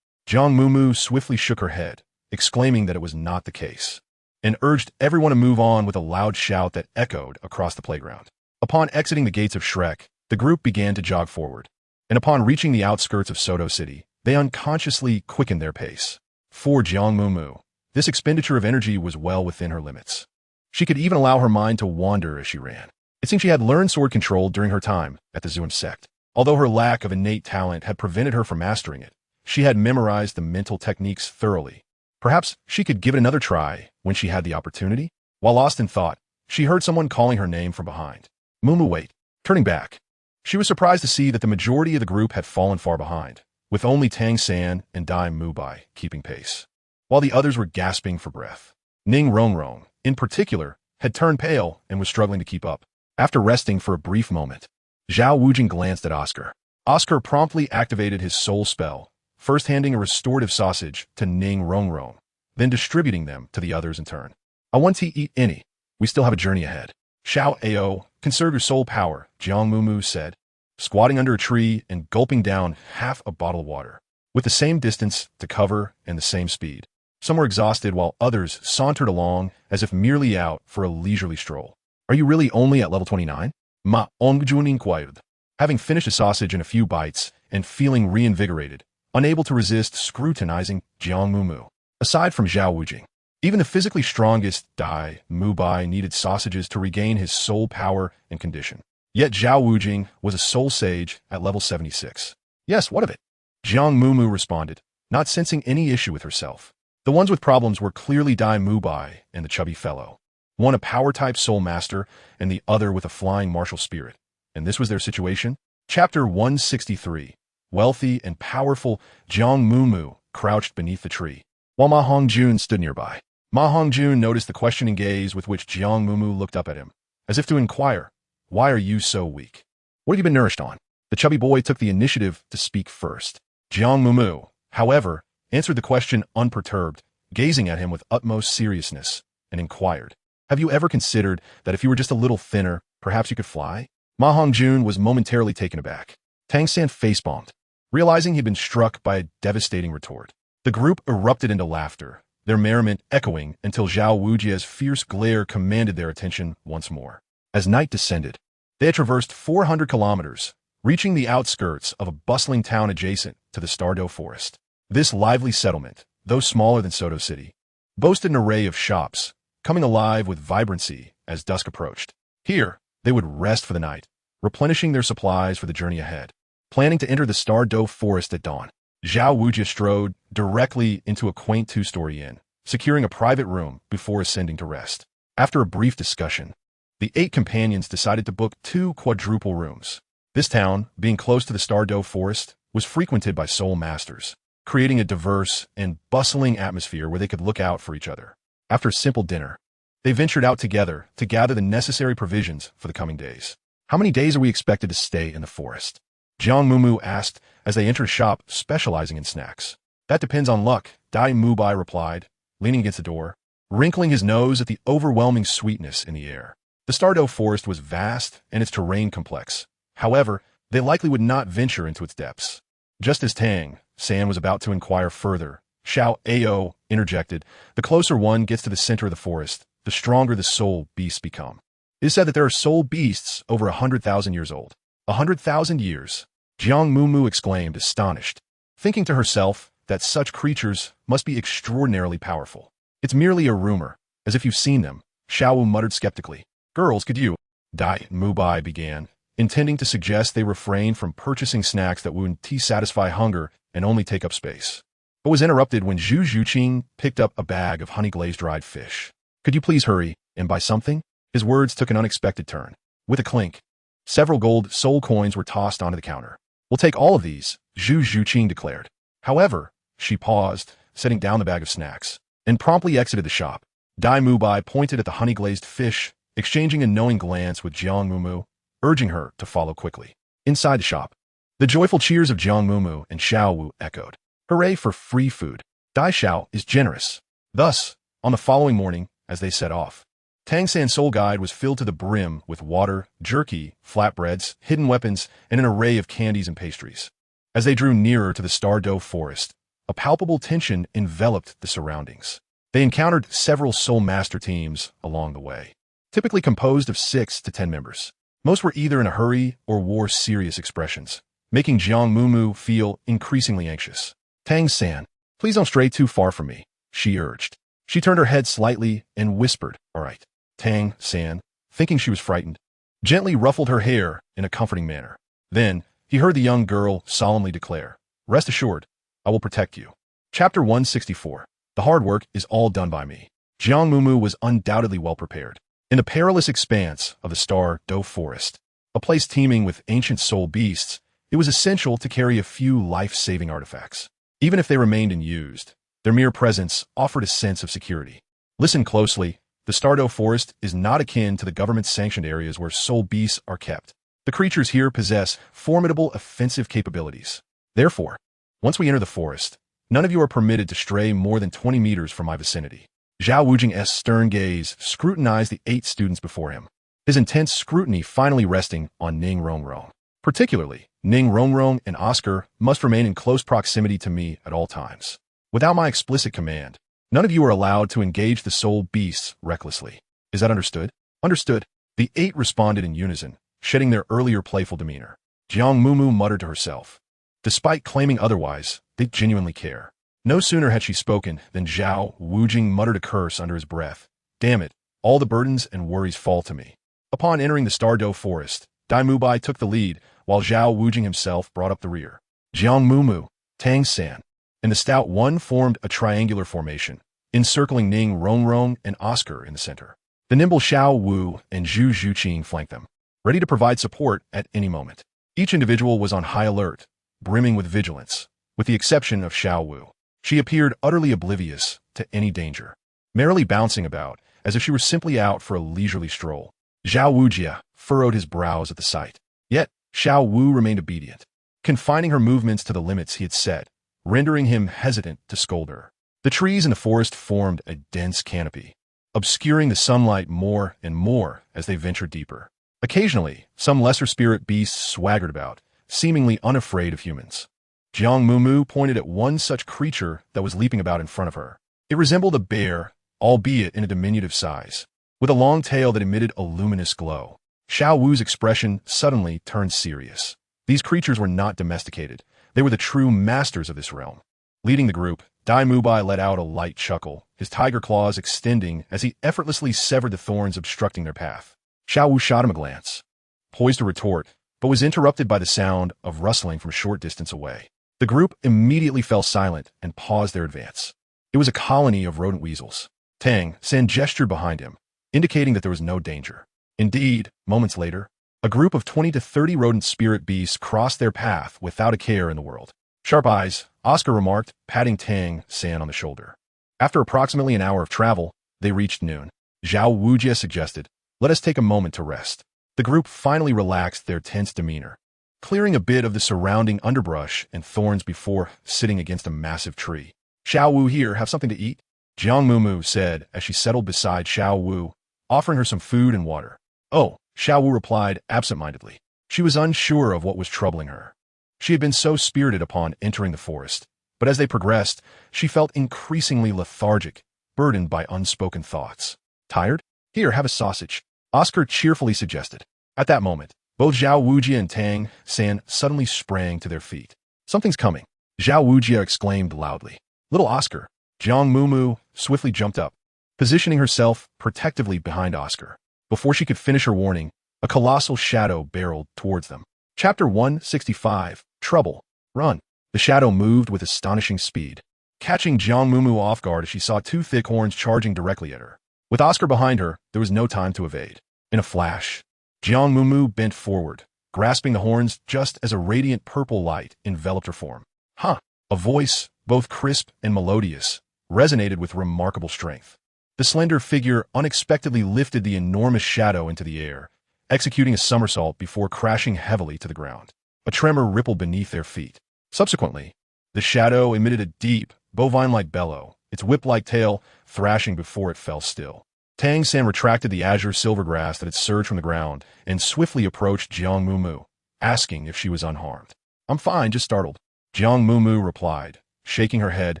Jiang Mumu swiftly shook her head, exclaiming that it was not the case, and urged everyone to move on with a loud shout that echoed across the playground. Upon exiting the gates of Shrek, the group began to jog forward, and upon reaching the outskirts of Soto City, they unconsciously quickened their pace. For Jiang Mumu, this expenditure of energy was well within her limits. She could even allow her mind to wander as she ran. It seemed she had learned sword control during her time at the Xuan Nv Sect. Although her lack of innate talent had prevented her from mastering it, she had memorized the mental techniques thoroughly. Perhaps she could give it another try when she had the opportunity? While lost in thought, she heard someone calling her name from behind. "Mumu, wait." Turning back, she was surprised to see that the majority of the group had fallen far behind, with only Tang San and Dai Mubai keeping pace, while the others were gasping for breath. Ning Rongrong, in particular, had turned pale and was struggling to keep up. After resting for a brief moment, Zhao Wuji glanced at Oscar. Oscar promptly activated his soul spell, first handing a restorative sausage to Ning Rongrong, then distributing them to the others in turn. "I want to eat any. We still have a journey ahead." "Xiao Ao, conserve your soul power," Jiang Mumu said, squatting under a tree and gulping down half a bottle of water, with the same distance to cover and the same speed. Some were exhausted while others sauntered along as if merely out for a leisurely stroll. Are you really only at level 29? Ma Ongjun inquired. Having finished a sausage in a few bites and feeling reinvigorated, unable to resist scrutinizing Jiang Mumu. Aside from Zhao Wujing, even the physically strongest Dai Mubai needed sausages to regain his soul power and condition. Yet Zhao Wujing was a soul sage at level 76. Yes, what of it? Jiang Mumu responded, not sensing any issue with herself. The ones with problems were clearly Dai Mubai and the chubby fellow. One a power-type soul master and the other with a flying martial spirit. And this was their situation? Chapter 163. Wealthy and powerful Jiang Mumu crouched beneath the tree, while Ma Hongjun stood nearby. Ma Hongjun noticed the questioning gaze with which Jiang Mumu looked up at him, as if to inquire, "Why are you so weak? What have you been nourished on?" The chubby boy took the initiative to speak first. Jiang Mumu, however, answered the question unperturbed, gazing at him with utmost seriousness, and inquired, "Have you ever considered that if you were just a little thinner, perhaps you could fly?" Ma Hongjun was momentarily taken aback. Tang San facepalmed, realizing he'd been struck by a devastating retort. The group erupted into laughter, their merriment echoing until Zhao Wujie's fierce glare commanded their attention once more. As night descended, they had traversed 400 kilometers, reaching the outskirts of a bustling town adjacent to the Stardow Forest. This lively settlement, though smaller than Soto City, boasted an array of shops, coming alive with vibrancy as dusk approached. Here, they would rest for the night, replenishing their supplies for the journey ahead. Planning to enter the Stardow Forest at dawn, Zhao Wujie strode directly into a quaint two-story inn, securing a private room before ascending to rest. After a brief discussion, the 8 companions decided to book 2 quadruple rooms. This town, being close to the Stardow Forest, was frequented by soul masters, creating a diverse and bustling atmosphere where they could look out for each other. After a simple dinner, they ventured out together to gather the necessary provisions for the coming days. "How many days are we expected to stay in the forest?" Jiang Mumu asked as they entered a shop specializing in snacks. "That depends on luck," Dai Mubai replied, leaning against the door, wrinkling his nose at the overwhelming sweetness in the air. The Stardow Forest was vast and its terrain complex. However, they likely would not venture into its depths. Just as Tang San was about to inquire further, Xiao Ao interjected, "The closer one gets to the center of the forest, the stronger the soul beasts become. It is said that there are soul beasts over 100,000 years old." 100,000 years, Jiang Mumu exclaimed, astonished, thinking to herself that such creatures must be extraordinarily powerful. "It's merely a rumor, as if you've seen them," Xiao muttered skeptically. "Girls, could you?" Dai Mubai began, intending to suggest they refrain from purchasing snacks that would satisfy hunger and only take up space, but was interrupted when Zhu Zhuqing picked up a bag of honey-glazed dried fish. "Could you please hurry and buy something?" His words took an unexpected turn. With a clink, several gold soul coins were tossed onto the counter. "We'll take all of these," Zhu Zhuqing declared. However, she paused, setting down the bag of snacks, and promptly exited the shop. Dai Mubai pointed at the honey-glazed fish, exchanging a knowing glance with Jiang Mumu, urging her to follow quickly. Inside the shop, the joyful cheers of Jiang Mumu and Xiao Wu echoed. Hooray for free food. Dai Xiao is generous. Thus, on the following morning, as they set off, Tang San's soul guide was filled to the brim with water, jerky, flatbreads, hidden weapons, and an array of candies and pastries. As they drew nearer to the Stardow Forest, a palpable tension enveloped the surroundings. They encountered several soul master teams along the way, typically composed of 6 to 10 members. Most were either in a hurry or wore serious expressions, making Jiang Mumu feel increasingly anxious. "Tang San, please don't stray too far from me," she urged. She turned her head slightly and whispered, "All right." Tang San, thinking she was frightened, gently ruffled her hair in a comforting manner. Then, he heard the young girl solemnly declare, "Rest assured, I will protect you." Chapter 164. The hard work is all done by me. Jiang Mumu was undoubtedly well prepared. In the perilous expanse of the Stardow Forest, a place teeming with ancient soul beasts, it was essential to carry a few life-saving artifacts. Even if they remained unused, their mere presence offered a sense of security. Listen closely. The Stardow Forest is not akin to the government-sanctioned areas where soul beasts are kept. The creatures here possess formidable offensive capabilities. Therefore, once we enter the forest, none of you are permitted to stray more than 20 meters from my vicinity. Zhao Wujing's stern gaze scrutinized the 8 students before him, his intense scrutiny finally resting on Ning Rongrong. Particularly, Ning Rongrong and Oscar must remain in close proximity to me at all times. Without my explicit command, None of you are allowed to engage the soul beasts recklessly. Is that understood? Understood. The 8 responded in unison, shedding their earlier playful demeanor. Jiang Mumu muttered to herself. Despite claiming otherwise, they genuinely care. No sooner had she spoken than Zhao Wujing muttered a curse under his breath. Damn it, all the burdens and worries fall to me. Upon entering the Stardow Forest, Dai Mubai took the lead, while Zhao Wujing himself brought up the rear. Jiang Mumu, Tang San, and the stout one formed a triangular formation, encircling Ning Rongrong and Oscar in the center. The nimble Xiao Wu and Zhu Zhuqing flanked them, ready to provide support at any moment. Each individual was on high alert, brimming with vigilance, with the exception of Xiao Wu. She appeared utterly oblivious to any danger, merrily bouncing about as if she were simply out for a leisurely stroll. Zhao Wujia furrowed his brows at the sight. Yet, Xiao Wu remained obedient, confining her movements to the limits he had set, rendering him hesitant to scold her. The trees in the forest formed a dense canopy, obscuring the sunlight more and more as they ventured deeper. Occasionally, some lesser spirit beasts swaggered about, seemingly unafraid of humans. Jiang Mumu pointed at one such creature that was leaping about in front of her. It resembled a bear, albeit in a diminutive size, with a long tail that emitted a luminous glow. Xiao Wu's expression suddenly turned serious. These creatures were not domesticated. They were the true masters of this realm. Leading the group, Dai Mubai let out a light chuckle, his tiger claws extending as he effortlessly severed the thorns obstructing their path. Xiao Wu shot him a glance, poised to retort, but was interrupted by the sound of rustling from a short distance away. The group immediately fell silent and paused their advance. It was a colony of rodent weasels. Tang San gestured behind him, indicating that there was no danger. Indeed, moments later, a group of 20 to 30 rodent spirit beasts crossed their path without a care in the world. Sharp eyes, Oscar remarked, patting Tang San on the shoulder. After approximately an hour of travel, they reached noon. Zhao Wujia suggested, "Let us take a moment to rest." The group finally relaxed their tense demeanor, clearing a bit of the surrounding underbrush and thorns before sitting against a massive tree. "Xiao Wu here, have something to eat?" Jiang Mumu said as she settled beside Xiao Wu, offering her some food and water. "Oh," Xiao Wu replied absent-mindedly. She was unsure of what was troubling her. She had been so spirited upon entering the forest, but as they progressed, she felt increasingly lethargic, burdened by unspoken thoughts. "Tired? Here, have a sausage," Oscar cheerfully suggested. At that moment, both Zhao Wujia and Tang San suddenly sprang to their feet. "Something's coming," Zhao Wujia exclaimed loudly. "Little Oscar." Jiang Mumu swiftly jumped up, positioning herself protectively behind Oscar. Before she could finish her warning, a colossal shadow barreled towards them. Chapter 165, Trouble. Run. The shadow moved with astonishing speed, catching Jiang Mumu off guard as she saw 2 thick horns charging directly at her. With Oscar behind her, there was no time to evade. In a flash, Jiang Mumu bent forward, grasping the horns just as a radiant purple light enveloped her form. "Huh!" A voice, both crisp and melodious, resonated with remarkable strength. The slender figure unexpectedly lifted the enormous shadow into the air, executing a somersault before crashing heavily to the ground. A tremor rippled beneath their feet. Subsequently, the shadow emitted a deep, bovine-like bellow, its whip-like tail thrashing before it fell still. Tang San retracted the azure silver grass that had surged from the ground and swiftly approached Jiang Mumu, asking if she was unharmed. "I'm fine, just startled," Jiang Mumu replied, shaking her head,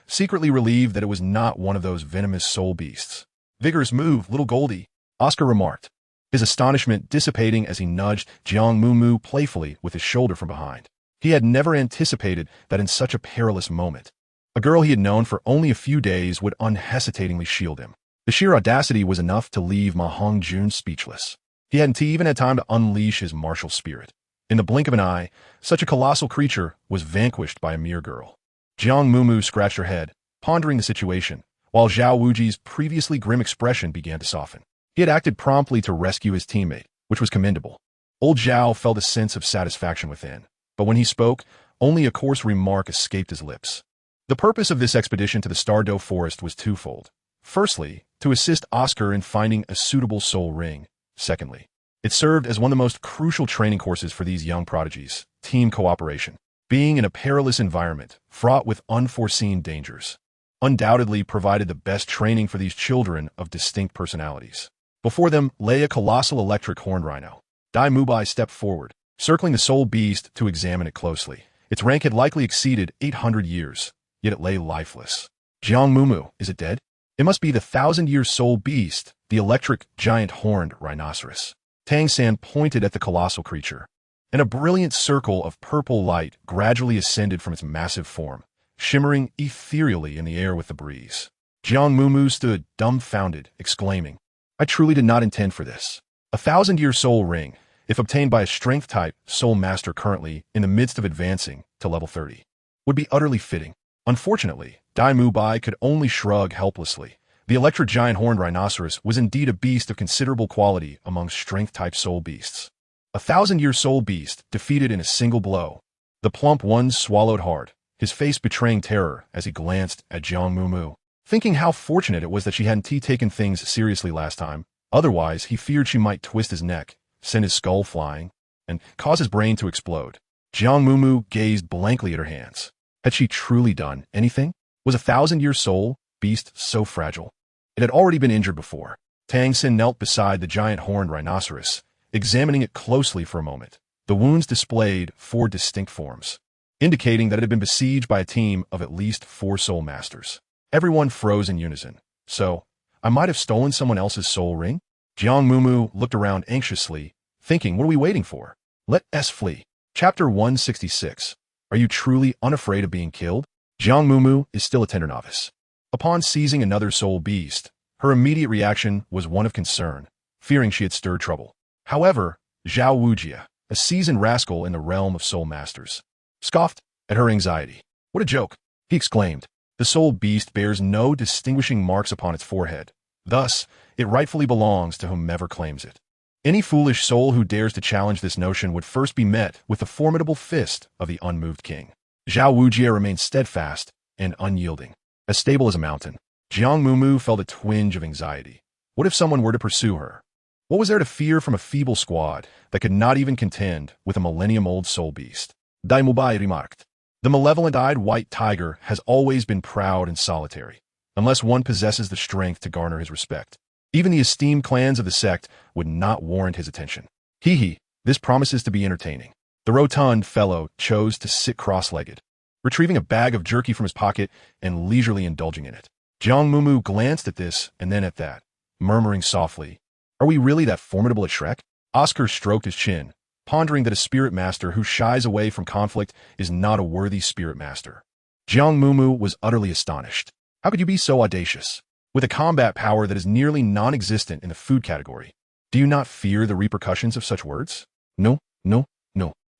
secretly relieved that it was not one of those venomous soul beasts. "Vigorous move, little Goldie," Oscar remarked, his astonishment dissipating as he nudged Jiang Mumu playfully with his shoulder from behind. He had never anticipated that in such a perilous moment, a girl he had known for only a few days would unhesitatingly shield him. The sheer audacity was enough to leave Ma Hongjun speechless. He hadn't even had time to unleash his martial spirit. In the blink of an eye, such a colossal creature was vanquished by a mere girl. Jiang Mumu scratched her head, pondering the situation, while Zhao Wuji's previously grim expression began to soften. He had acted promptly to rescue his teammate, which was commendable. Old Zhao felt a sense of satisfaction within, but when he spoke, only a coarse remark escaped his lips. The purpose of this expedition to the Stardow Forest was twofold. Firstly, to assist Oscar in finding a suitable soul ring. Secondly, it served as one of the most crucial training courses for these young prodigies, team cooperation. Being in a perilous environment, fraught with unforeseen dangers, undoubtedly provided the best training for these children of distinct personalities. Before them lay a colossal electric horned rhino. Dai Mubai stepped forward, circling the soul beast to examine it closely. Its rank had likely exceeded 800 years, yet it lay lifeless. Jiang Mumu, is it dead? It must be the 1,000-year soul beast, the electric giant horned rhinoceros. Tang San pointed at the colossal creature, and a brilliant circle of purple light gradually ascended from its massive form, shimmering ethereally in the air with the breeze. Jiang Mumu stood dumbfounded, exclaiming, I truly did not intend for this. A 1,000-year soul ring, if obtained by a strength-type soul master currently in the midst of advancing to level 30, would be utterly fitting. Unfortunately, Dai Mubai could only shrug helplessly. The electric giant horned rhinoceros was indeed a beast of considerable quality among strength-type soul beasts. A 1,000-year soul beast defeated in a single blow. The plump one swallowed hard, his face betraying terror as he glanced at Jiang Mumu, thinking how fortunate it was that she hadn't taken things seriously last time. Otherwise, he feared she might twist his neck, send his skull flying, and cause his brain to explode. Jiang Mumu gazed blankly at her hands. Had she truly done anything? Was a 1,000-year soul beast so fragile? It had already been injured before. Tang Sin knelt beside the giant horned rhinoceros, examining it closely for a moment. The wounds displayed 4 distinct forms, indicating that it had been besieged by a team of at least 4 soul masters. Everyone froze in unison. So, I might have stolen someone else's soul ring? Jiang Mumu looked around anxiously, thinking, what are we waiting for? Let us flee. Chapter 166. Are you truly unafraid of being killed? Jiang Mumu is still a tender novice. Upon seizing another soul beast, her immediate reaction was one of concern, fearing she had stirred trouble. However, Zhao Wujia, a seasoned rascal in the realm of soul masters, scoffed at her anxiety. What a joke, he exclaimed. The soul beast bears no distinguishing marks upon its forehead. Thus, it rightfully belongs to whomever claims it. Any foolish soul who dares to challenge this notion would first be met with the formidable fist of the unmoved king. Zhao Wujia remained steadfast and unyielding, as stable as a mountain. Jiang Mumu felt a twinge of anxiety. What if someone were to pursue her? What was there to fear from a feeble squad that could not even contend with a millennium-old soul beast? Dai Mubai remarked. The malevolent-eyed white tiger has always been proud and solitary, unless one possesses the strength to garner his respect. Even the esteemed clans of the sect would not warrant his attention. This promises to be entertaining. The rotund fellow chose to sit cross-legged, retrieving a bag of jerky from his pocket and leisurely indulging in it. Jiang Mumu glanced at this and then at that, murmuring softly, Are we really that formidable at Shrek? Oscar stroked his chin, pondering that a spirit master who shies away from conflict is not a worthy spirit master. Jiang Mumu was utterly astonished. How could you be so audacious? With a combat power that is nearly non-existent in the food category, do you not fear the repercussions of such words? No.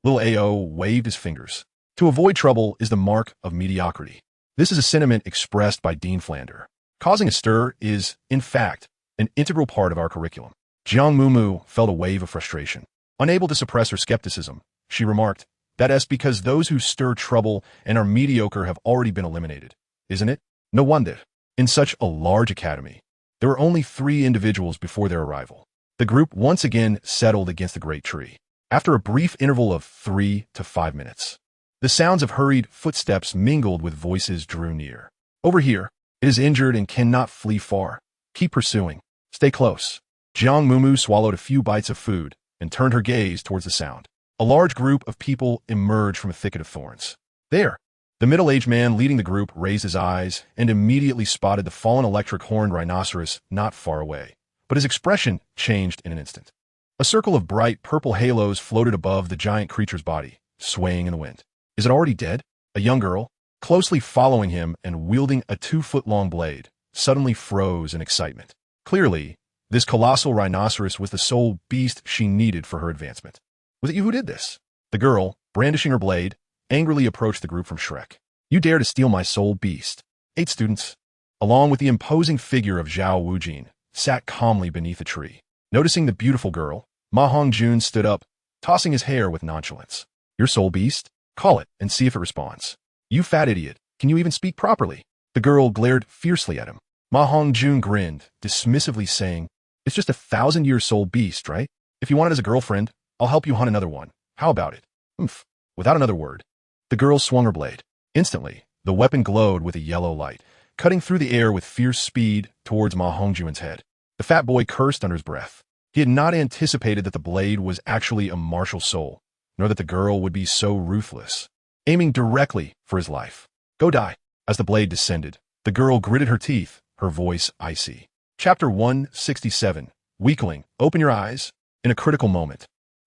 Little A.O. waved his fingers. To avoid trouble is the mark of mediocrity. This is a sentiment expressed by Dean Flander. Causing a stir is, in fact, an integral part of our curriculum. Jiang Mumu felt a wave of frustration. Unable to suppress her skepticism, she remarked, That is because those who stir trouble and are mediocre have already been eliminated, isn't it? No wonder. In such a large academy, there were only 3 individuals before their arrival. The group once again settled against the great tree. After a brief interval of 3 to 5 minutes, the sounds of hurried footsteps mingled with voices drew near. Over here, it is injured and cannot flee far. Keep pursuing. Stay close. Jiang Mumu swallowed a few bites of food and turned her gaze towards the sound. A large group of people emerged from a thicket of thorns. There, the middle-aged man leading the group raised his eyes and immediately spotted the fallen electric horned rhinoceros not far away. But his expression changed in an instant. A circle of bright purple halos floated above the giant creature's body, swaying in the wind. Is it already dead? A young girl, closely following him and wielding a 2-foot-long blade, suddenly froze in excitement. Clearly, this colossal rhinoceros was the sole beast she needed for her advancement. Was it you who did this? The girl, brandishing her blade, angrily approached the group from Shrek. You dare to steal my soul beast. 8 students, along with the imposing figure of Zhao Wujin, sat calmly beneath a tree. Noticing the beautiful girl, Ma Hongjun stood up, tossing his hair with nonchalance. Your soul beast? Call it and see if it responds. You fat idiot, can you even speak properly? The girl glared fiercely at him. Ma Hongjun grinned, dismissively saying, It's just a 1,000-year soul beast, right? If you want it as a girlfriend, I'll help you hunt another one. How about it? Oomph. Without another word, the girl swung her blade. Instantly, the weapon glowed with a yellow light, cutting through the air with fierce speed towards Ma Hongjun's head. The fat boy cursed under his breath. He had not anticipated that the blade was actually a martial soul, nor that the girl would be so ruthless, aiming directly for his life. Go die. As the blade descended, The girl gritted her teeth, her voice icy. Chapter 167. Weakling, open your eyes. In a critical moment,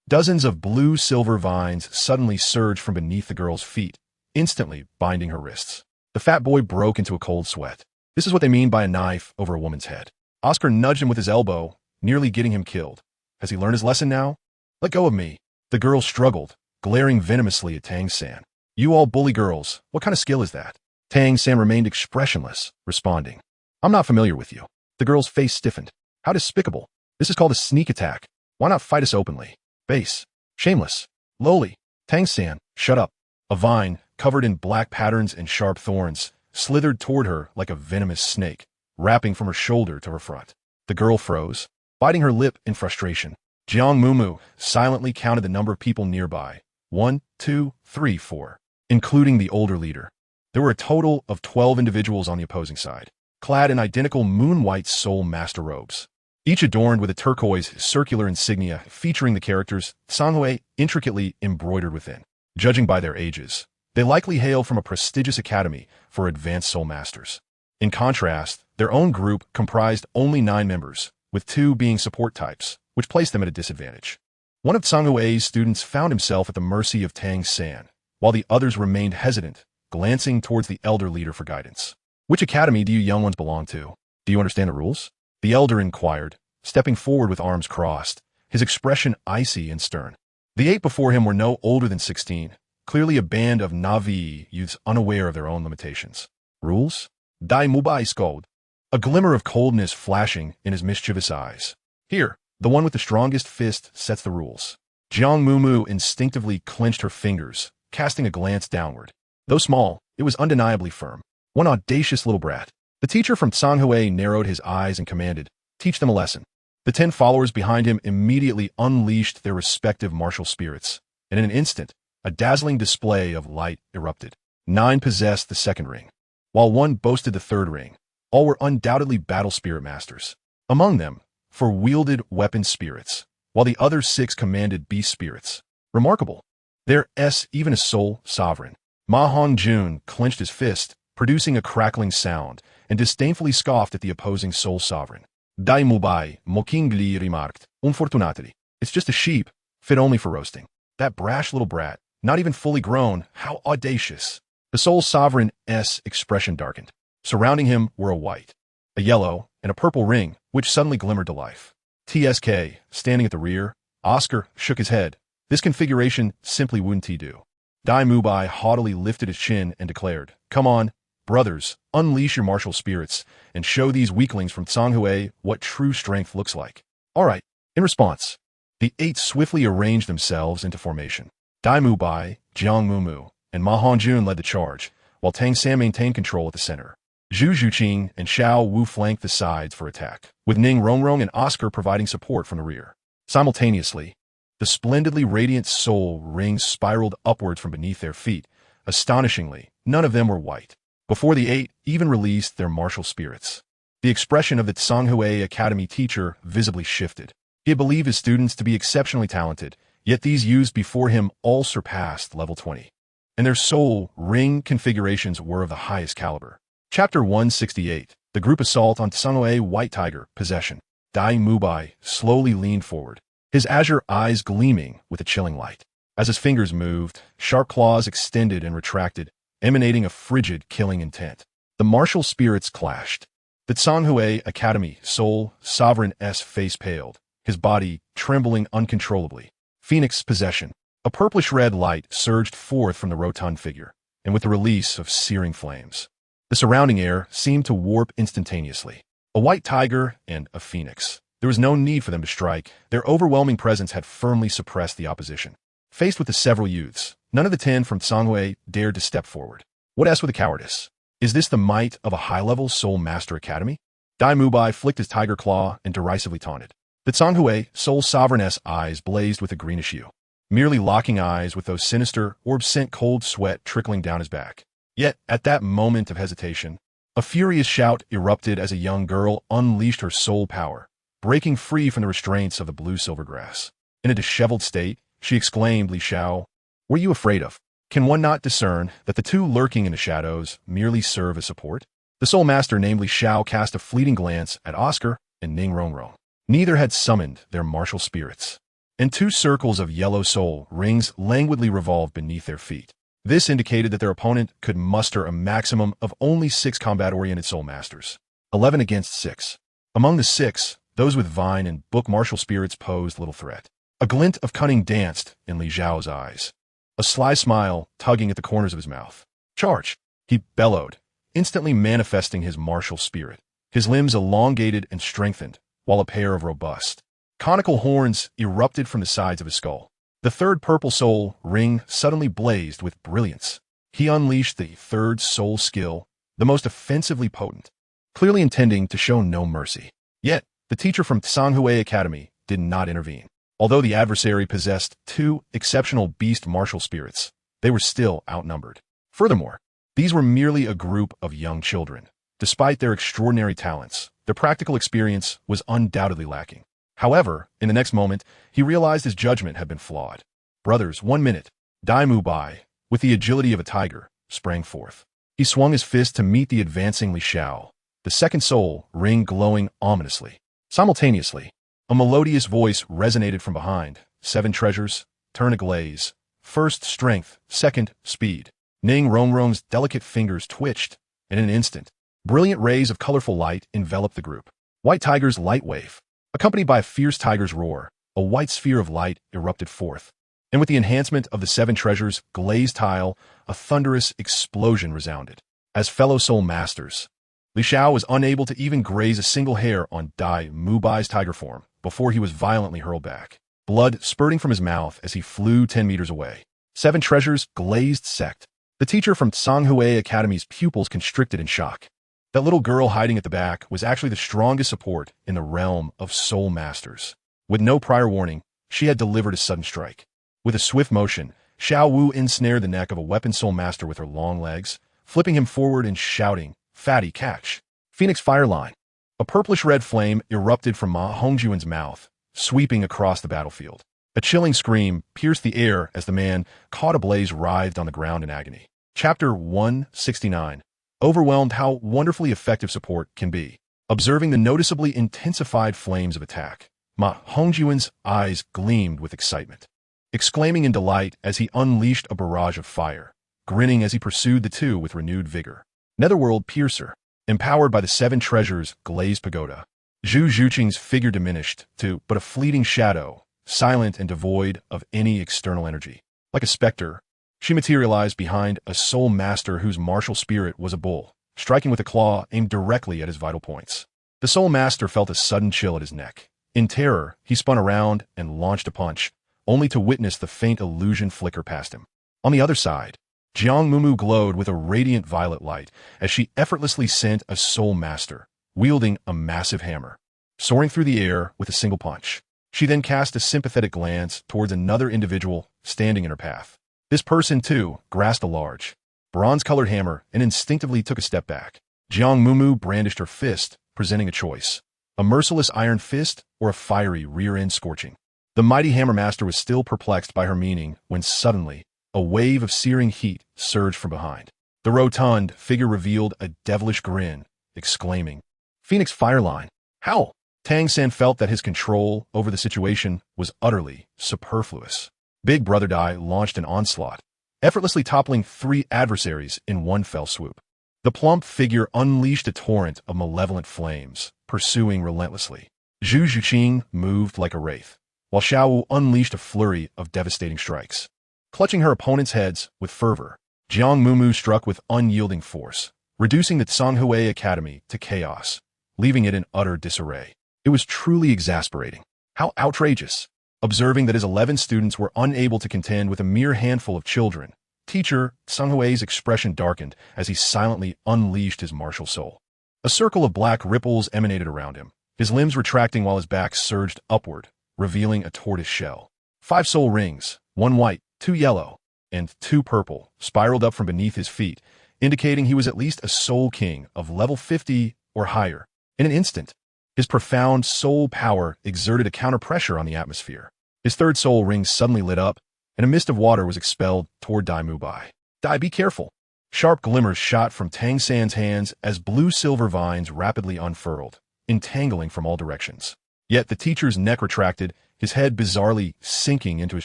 dozens of blue-silver vines suddenly surged from beneath the girl's feet, instantly binding her wrists. The fat boy broke into a cold sweat. This is what they mean by a knife over a woman's head. Oscar nudged him with his elbow, nearly getting him killed. Has he learned his lesson now? Let go of me. The girl struggled, glaring venomously at Tang San. You all bully girls. What kind of skill is that? Tang San remained expressionless, responding. I'm not familiar with you. The girl's face stiffened. How despicable. This is called a sneak attack. Why not fight us openly? Base. Shameless. Lowly. Tang San, shut up. A vine, covered in black patterns and sharp thorns, slithered toward her like a venomous snake, wrapping from her shoulder to her front. The girl froze, biting her lip in frustration. Jiang Mumu silently counted the number of people nearby. 1, 2, 3, 4, including the older leader. There were a total of 12 individuals on the opposing side, clad in identical moon-white soul master robes, each adorned with a turquoise circular insignia featuring the characters Sanghui intricately embroidered within. Judging by their ages, they likely hail from a prestigious academy for advanced soul masters. In contrast, their own group comprised only 9 members, with 2 being support types, which placed them at a disadvantage. One of Sanghui's students found himself at the mercy of Tang San, while the others remained hesitant, glancing towards the elder leader for guidance. Which academy do you young ones belong to? Do you understand the rules? The elder inquired, stepping forward with arms crossed, his expression icy and stern. The 8 before him were no older than 16, clearly a band of Na'vi youths unaware of their own limitations. Rules? Dai Mubai scold, a glimmer of coldness flashing in his mischievous eyes. Here, the one with the strongest fist sets the rules. Jiang Mumu instinctively clenched her fingers, casting a glance downward. Though small, it was undeniably firm. One audacious little brat. The teacher from Sanghui narrowed his eyes and commanded, teach them a lesson. The 10 followers behind him immediately unleashed their respective martial spirits, and in an instant, a dazzling display of light erupted. 9 possessed the second ring, while 1 boasted the third ring. All were undoubtedly battle spirit masters. Among them, 4 wielded weapon spirits, while the other 6 commanded beast spirits. Remarkable. There is even a soul sovereign. Ma Hongjun clenched his fist, producing a crackling sound, and disdainfully scoffed at the opposing soul sovereign. Dai Mubai, mockingly remarked, unfortunately. It's just a sheep, fit only for roasting. That brash little brat, not even fully grown, how audacious. The soul sovereign's expression darkened. Surrounding him were a white, a yellow, and a purple ring, which suddenly glimmered to life. TSK, standing at the rear, Oscar shook his head. This configuration simply wouldn't do. Dai Mubai haughtily lifted his chin and declared, come on, brothers, unleash your martial spirits, and show these weaklings from Sanghui what true strength looks like. All right. In response, the 8 swiftly arranged themselves into formation. Dai Mubai, Jiang Mumu, and Ma Hongjun led the charge, while Tang San maintained control at the center. Zhu Zhuqing and Xiao Wu flanked the sides for attack, with Ning Rongrong and Oscar providing support from the rear. Simultaneously, the splendidly radiant soul rings spiraled upwards from beneath their feet. Astonishingly, none of them were white. Before the 8 even released their martial spirits, the expression of the Sanghui Academy teacher visibly shifted. He had believed his students to be exceptionally talented, yet these youths before him all surpassed level 20. And their soul ring configurations were of the highest caliber. Chapter 168. The group assault on Sanghui White Tiger, possession. Dai Mubai slowly leaned forward, his azure eyes gleaming with a chilling light. As his fingers moved, sharp claws extended and retracted, emanating a frigid, killing intent. The martial spirits clashed. The Sanghui Academy soul sovereign's face paled, his body trembling uncontrollably. Phoenix possession. A purplish-red light surged forth from the rotund figure, and with the release of searing flames, the surrounding air seemed to warp instantaneously. A white tiger and a phoenix. There was no need for them to strike. Their overwhelming presence had firmly suppressed the opposition. Faced with the several youths, none of the 10 from Sanghui dared to step forward. What else with the cowardice? Is this the might of a high-level Soul Master Academy? Dai Mubai flicked his tiger claw and derisively taunted. The Sanghui Soul Sovereign's eyes blazed with a greenish hue, merely locking eyes with those sinister orbs sent cold sweat trickling down his back. Yet, at that moment of hesitation, a furious shout erupted as a young girl unleashed her soul power, breaking free from the restraints of the blue-silver grass. In a disheveled state, she exclaimed, Li Xiao, "What are you afraid of? Can one not discern that the 2 lurking in the shadows merely serve as support?" The Soul Master, namely Xiao, cast a fleeting glance at Oscar and Ning Rongrong. Neither had summoned their martial spirits, and two circles of yellow soul rings languidly revolved beneath their feet. This indicated that their opponent could muster a maximum of only 6 combat-oriented Soul Masters. 11 against 6. Among the 6, those with vying and book martial spirits posed little threat. A glint of cunning danced in Li Zhao's eyes, a sly smile tugging at the corners of his mouth. Charge! He bellowed, instantly manifesting his martial spirit. His limbs elongated and strengthened, while a pair of robust, conical horns erupted from the sides of his skull. The third purple soul ring suddenly blazed with brilliance. He unleashed the third soul skill, the most offensively potent, clearly intending to show no mercy. Yet, the teacher from Shenghun Academy did not intervene. Although the adversary possessed 2 exceptional beast martial spirits, they were still outnumbered. Furthermore, these were merely a group of young children. Despite their extraordinary talents, their practical experience was undoubtedly lacking. However, in the next moment, he realized his judgment had been flawed. Brothers, 1 minute. Dai Mu Bai, with the agility of a tiger, sprang forth. He swung his fist to meet the advancing Li Xiao, the second soul ring glowing ominously. Simultaneously, a melodious voice resonated from behind. 7 treasures, turn a glaze. First, strength. Second, speed. Ning Rongrong's delicate fingers twitched, and in an instant, brilliant rays of colorful light enveloped the group. White Tiger's light wave. Accompanied by a fierce tiger's roar, a white sphere of light erupted forth. And with the enhancement of the 7 treasures' glazed tile, a thunderous explosion resounded. As fellow soul masters, Li Xiao was unable to even graze a single hair on Dai Mu Bai's tiger form before he was violently hurled back, blood spurting from his mouth as he flew 10 meters away. 7 treasures, glazed sect. The teacher from Shenghun Academy's pupils constricted in shock. That little girl hiding at the back was actually the strongest support in the realm of soul masters. With no prior warning, she had delivered a sudden strike. With a swift motion, Xiao Wu ensnared the neck of a weapon soul master with her long legs, flipping him forward and shouting, "Fatty, catch!" Phoenix Fire Line. A purplish-red flame erupted from Ma Hongjuan's mouth, sweeping across the battlefield. A chilling scream pierced the air as the man, caught ablaze, writhed on the ground in agony. Chapter 169. Overwhelmed. How wonderfully effective support can be. Observing the noticeably intensified flames of attack, Ma Hongjuan's eyes gleamed with excitement, exclaiming in delight as he unleashed a barrage of fire, grinning as he pursued the 2 with renewed vigor. Netherworld Piercer. Empowered by the 7 treasures' glazed pagoda, Zhu Zhuqing's figure diminished to but a fleeting shadow, silent and devoid of any external energy. Like a specter, she materialized behind a soul master whose martial spirit was a bull, striking with a claw aimed directly at his vital points. The soul master felt a sudden chill at his neck. In terror, he spun around and launched a punch, only to witness the faint illusion flicker past him. On the other side, Jiang Mumu glowed with a radiant violet light as she effortlessly sent a soul master, wielding a massive hammer, soaring through the air with a single punch. She then cast a sympathetic glance towards another individual standing in her path. This person, too, grasped a large, bronze-colored hammer and instinctively took a step back. Jiang Mumu brandished her fist, presenting a choice: a merciless iron fist or a fiery rear-end scorching. The mighty hammer master was still perplexed by her meaning when suddenly, a wave of searing heat surged from behind. The rotund figure revealed a devilish grin, exclaiming, "Phoenix Fireline!" How? Tang San felt that his control over the situation was utterly superfluous. Big Brother Dai launched an onslaught, effortlessly toppling 3 adversaries in one fell swoop. The plump figure unleashed a torrent of malevolent flames, pursuing relentlessly. Zhu Zhuqing moved like a wraith, while Xiao Wu unleashed a flurry of devastating strikes. Clutching her opponent's heads with fervor, Jiang Mumu struck with unyielding force, reducing the Shenghun Academy to chaos, leaving it in utter disarray. It was truly exasperating. How outrageous! Observing that his 11 students were unable to contend with a mere handful of children, Teacher Sunghui's expression darkened as he silently unleashed his martial soul. A circle of black ripples emanated around him, his limbs retracting while his back surged upward, revealing a tortoise shell. 5 soul rings, 1 white, 2 yellow, and 2 purple, spiraled up from beneath his feet, indicating he was at least a soul king of level 50 or higher. In an instant, his profound soul power exerted a counter-pressure on the atmosphere. His 3rd soul ring suddenly lit up, and a mist of water was expelled toward Dai Mu Bai. Dai, be careful! Sharp glimmers shot from Tang San's hands as blue-silver vines rapidly unfurled, entangling from all directions. Yet the teacher's neck retracted, his head bizarrely sinking into his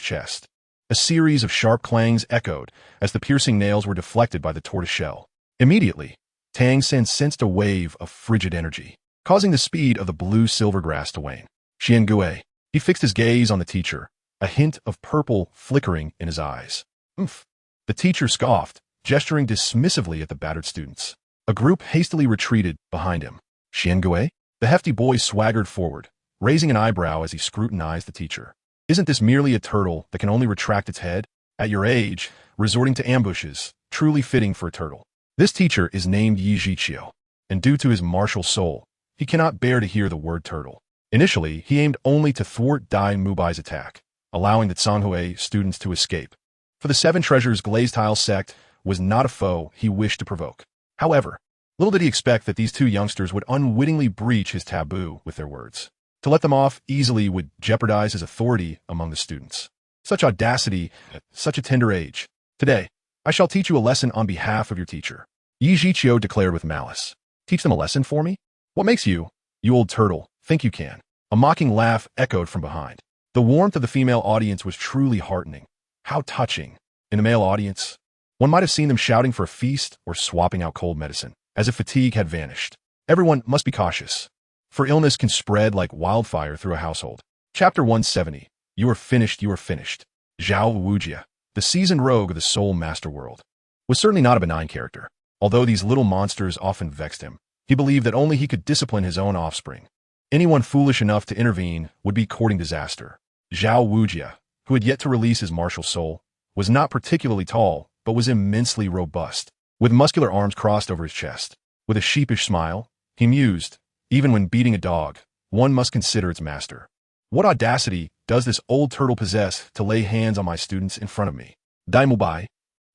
chest. A series of sharp clangs echoed as the piercing nails were deflected by the tortoise shell. Immediately, Tang San sensed a wave of frigid energy, causing the speed of the blue-silver grass to wane. Xiangui. He fixed his gaze on the teacher, a hint of purple flickering in his eyes. Oomph. The teacher scoffed, gesturing dismissively at the battered students. A group hastily retreated behind him. Xiangui? The hefty boy swaggered forward, raising an eyebrow as he scrutinized the teacher. Isn't this merely a turtle that can only retract its head? At your age, resorting to ambushes, truly fitting for a turtle. This teacher is named Yi Zhiqiu, and due to his martial soul, he cannot bear to hear the word turtle. Initially, he aimed only to thwart Dai Mubai's attack, allowing the Zhonghui students to escape. For the Seven Treasures Glazed Tile sect was not a foe he wished to provoke. However, little did he expect that these two youngsters would unwittingly breach his taboo with their words. To let them off easily would jeopardize his authority among the students. Such audacity at such a tender age. Today, I shall teach you a lesson on behalf of your teacher. Yi Zhiqiu declared with malice. Teach them a lesson for me? What makes you old turtle, think you can? A mocking laugh echoed from behind. The warmth of the female audience was truly heartening. How touching. In the male audience, one might have seen them shouting for a feast or swapping out cold medicine, as if fatigue had vanished. Everyone must be cautious, for illness can spread like wildfire through a household. Chapter 170. You are finished, you are finished. Zhao Wujia, the seasoned rogue of the Soul Master world, was certainly not a benign character. Although these little monsters often vexed him, he believed that only he could discipline his own offspring. Anyone foolish enough to intervene would be courting disaster. Zhao Wujia, who had yet to release his martial soul, was not particularly tall, but was immensely robust, with muscular arms crossed over his chest. With a sheepish smile, he mused, even when beating a dog, one must consider its master. What audacity does this old turtle possess to lay hands on my students in front of me? Dai Mubai.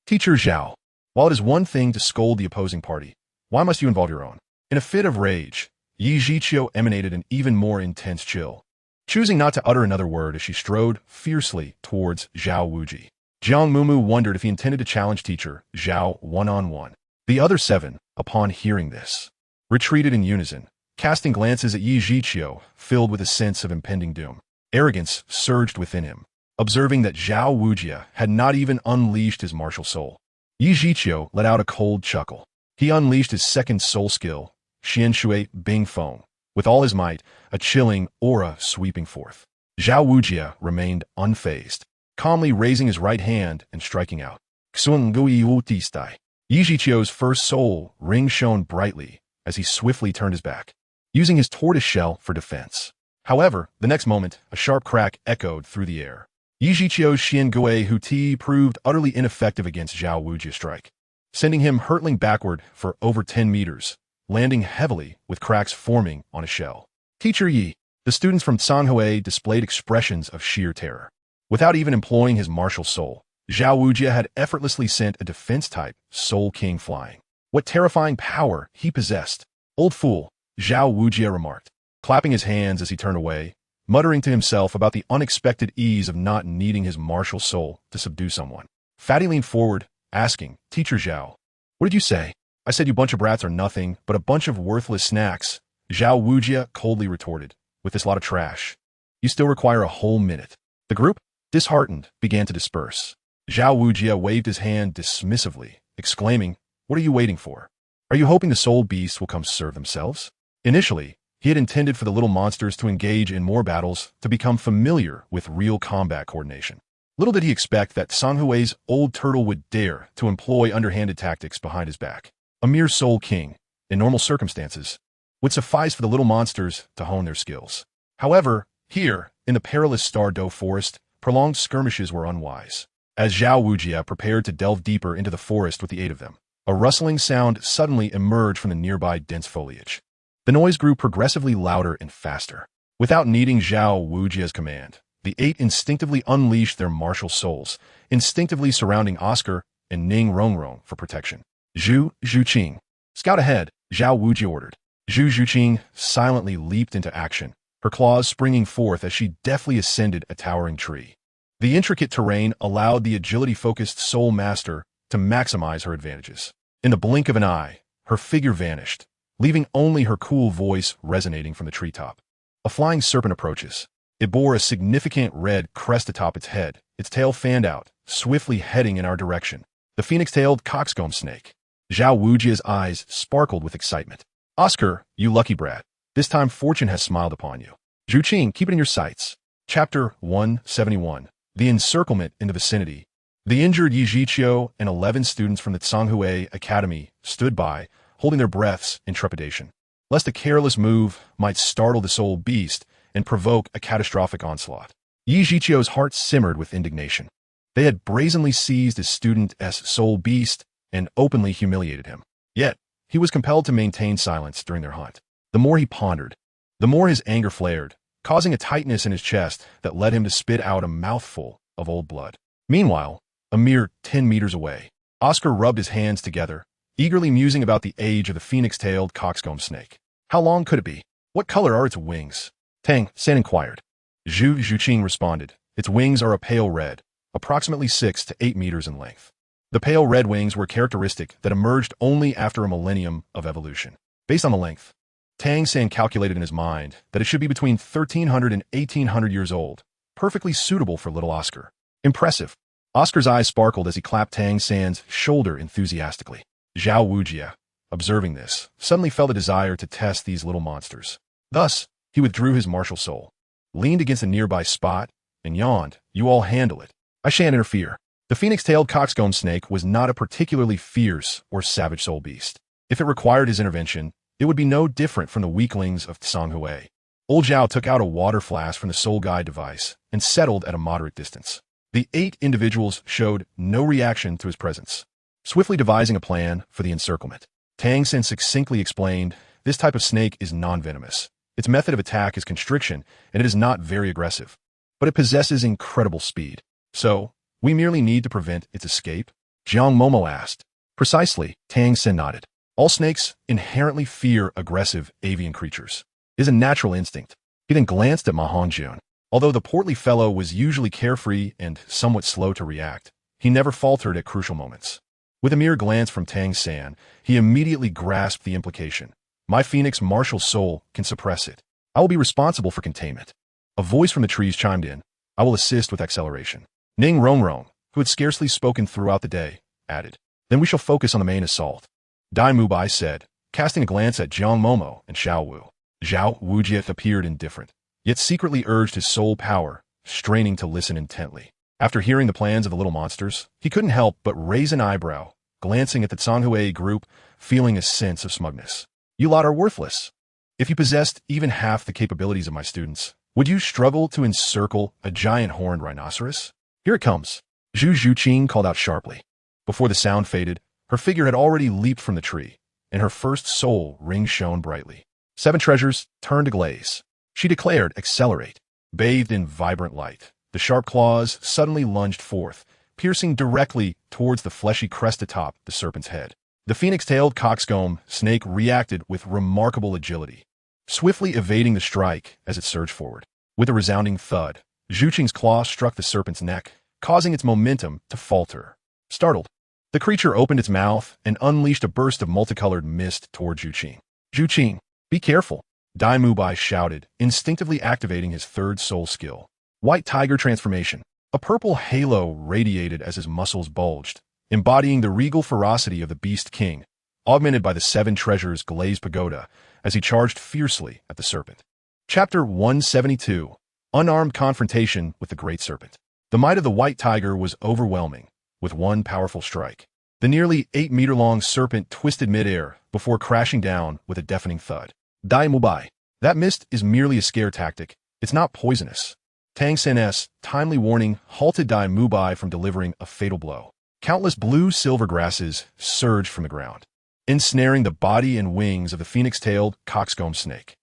Teacher Zhao, while it is one thing to scold the opposing party, why must you involve your own? In a fit of rage, Yi Zhiqiu emanated an even more intense chill, choosing not to utter another word as she strode fiercely towards Zhao Wuji. Jiang Mumu wondered if he intended to challenge teacher Zhao one-on-one. The other seven, upon hearing this, retreated in unison, casting glances at Yi Zhiqiu, filled with a sense of impending doom. Arrogance surged within him, observing that Zhao Wujia had not even unleashed his martial soul. Yi Zhiqiu let out a cold chuckle. He unleashed his second soul skill, Xian Shui Bing Feng, with all his might, a chilling aura sweeping forth. Zhao Wujia remained unfazed, calmly raising his right hand and striking out. Xuan Nv Sect. Yi Zhiqiu's first soul ring shone brightly as he swiftly turned his back, using his tortoise shell for defense. However, the next moment, a sharp crack echoed through the air. Yi Zhiqiu's Xiangui Huti proved utterly ineffective against Zhao Wujia's strike, sending him hurtling backward for over 10 meters, landing heavily with cracks forming on his shell. Teacher Yi, the students from Zhonghui displayed expressions of sheer terror. Without even employing his martial soul, Zhao Wujia had effortlessly sent a defense-type Soul King flying. What terrifying power he possessed. Old fool, Zhao Wujia remarked, clapping his hands as he turned away, muttering to himself about the unexpected ease of not needing his martial soul to subdue someone. Fatty leaned forward, asking, Teacher Zhao, what did you say? I said you bunch of brats are nothing but a bunch of worthless snacks, Zhao Wujia coldly retorted, with this lot of trash. You still require a whole minute. The group, disheartened, began to disperse. Zhao Wujia waved his hand dismissively, exclaiming, What are you waiting for? Are you hoping the soul beasts will come serve themselves? Initially, he had intended for the little monsters to engage in more battles to become familiar with real combat coordination. Little did he expect that Zhonghui's old turtle would dare to employ underhanded tactics behind his back. A mere Soul King, in normal circumstances, would suffice for the little monsters to hone their skills. However, here, in the perilous Star-Do forest, prolonged skirmishes were unwise. As Zhao Wujia prepared to delve deeper into the forest with the aid of them, a rustling sound suddenly emerged from the nearby dense foliage. The noise grew progressively louder and faster. Without needing Zhao Wujia's command, the 8 instinctively unleashed their martial souls, instinctively surrounding Oscar and Ning Rongrong for protection. Zhu Zhuqing. Scout ahead, Zhao Wujia ordered. Zhu Zhuqing silently leaped into action, her claws springing forth as she deftly ascended a towering tree. The intricate terrain allowed the agility-focused Soul Master to maximize her advantages. In the blink of an eye, her figure vanished, leaving only her cool voice resonating from the treetop. A flying serpent approaches. It bore a significant red crest atop its head, its tail fanned out, swiftly heading in our direction. The phoenix-tailed coxcomb snake. Zhao Wujia's eyes sparkled with excitement. Oscar, you lucky brat. This time fortune has smiled upon you. Zhu Qing, keep it in your sights. Chapter 171. The Encirclement in the Vicinity. The injured Yi Zhiqiu and 11 students from the Tsanghui Academy stood by, holding their breaths in trepidation, lest a careless move might startle the soul beast and provoke a catastrophic onslaught. Yi Zhiqiu's heart simmered with indignation. They had brazenly seized his student as soul beast and openly humiliated him. Yet, he was compelled to maintain silence during their hunt. The more he pondered, the more his anger flared, causing a tightness in his chest that led him to spit out a mouthful of old blood. Meanwhile, a mere 10 meters away, Oscar rubbed his hands together, eagerly musing about the age of the phoenix-tailed coxcomb snake. How long could it be? What color are its wings? Tang San inquired. Zhu Zhuqing responded. Its wings are a pale red, approximately 6 to 8 meters in length. The pale red wings were characteristic that emerged only after a millennium of evolution. Based on the length, Tang San calculated in his mind that it should be between 1,300 and 1,800 years old, perfectly suitable for little Oscar. Impressive. Oscar's eyes sparkled as he clapped Tang San's shoulder enthusiastically. Zhao Wujia, observing this, suddenly felt a desire to test these little monsters. Thus, he withdrew his martial soul, leaned against a nearby spot, and yawned. You all handle it. I shan't interfere. The phoenix-tailed coxcomb snake was not a particularly fierce or savage soul beast. If it required his intervention, it would be no different from the weaklings of Tsanghui. Old Zhao took out a water flask from the soul guide device and settled at a moderate distance. The 8 individuals showed no reaction to his presence. Swiftly devising a plan for the encirclement, Tang San succinctly explained, this type of snake is non-venomous. Its method of attack is constriction, and it is not very aggressive. But it possesses incredible speed. So, we merely need to prevent its escape? Jiang Mumu asked. Precisely, Tang San nodded. All snakes inherently fear aggressive avian creatures. It is a natural instinct. He then glanced at Ma Hongjun. Although the portly fellow was usually carefree and somewhat slow to react, he never faltered at crucial moments. With a mere glance from Tang San, he immediately grasped the implication. My phoenix martial soul can suppress it. I will be responsible for containment. A voice from the trees chimed in. I will assist with acceleration. Ning Rongrong, who had scarcely spoken throughout the day, added. Then we shall focus on the main assault. Dai Mubai said, casting a glance at Jiang Mumu and Xiao Wu. Zhao Wujie appeared indifferent, yet secretly urged his soul power, straining to listen intently. After hearing the plans of the little monsters, he couldn't help but raise an eyebrow, glancing at the Tsanghui group, feeling a sense of smugness. You lot are worthless. If you possessed even half the capabilities of my students, would you struggle to encircle a giant horned rhinoceros? Here it comes. Zhu Zhuqing called out sharply. Before the sound faded, her figure had already leaped from the tree, and her first soul ring shone brightly. 7 treasures turned to glaze. She declared, accelerate. Bathed in vibrant light, the sharp claws suddenly lunged forth, piercing directly towards the fleshy crest atop the serpent's head. The phoenix-tailed coxcomb snake reacted with remarkable agility, swiftly evading the strike as it surged forward. With a resounding thud, Zhuqing's claw struck the serpent's neck, causing its momentum to falter. Startled, the creature opened its mouth and unleashed a burst of multicolored mist toward Zhuqing. Zhuqing, be careful, Dai Mubai shouted, instinctively activating his third soul skill. White tiger transformation. A purple halo radiated as his muscles bulged, embodying the regal ferocity of the Beast King, augmented by the 7 treasures glazed pagoda as he charged fiercely at the serpent. Chapter 172. Unarmed confrontation with the Great Serpent. The might of the white tiger was overwhelming. With one powerful strike, the nearly 8-meter-long serpent twisted midair before crashing down with a deafening thud. Dai Mubai. That mist is merely a scare tactic. It's not poisonous. Tang San's timely warning halted Dai Mubai from delivering a fatal blow. Countless blue-silver grasses surged from the ground, ensnaring the body and wings of the phoenix-tailed coxcomb snake.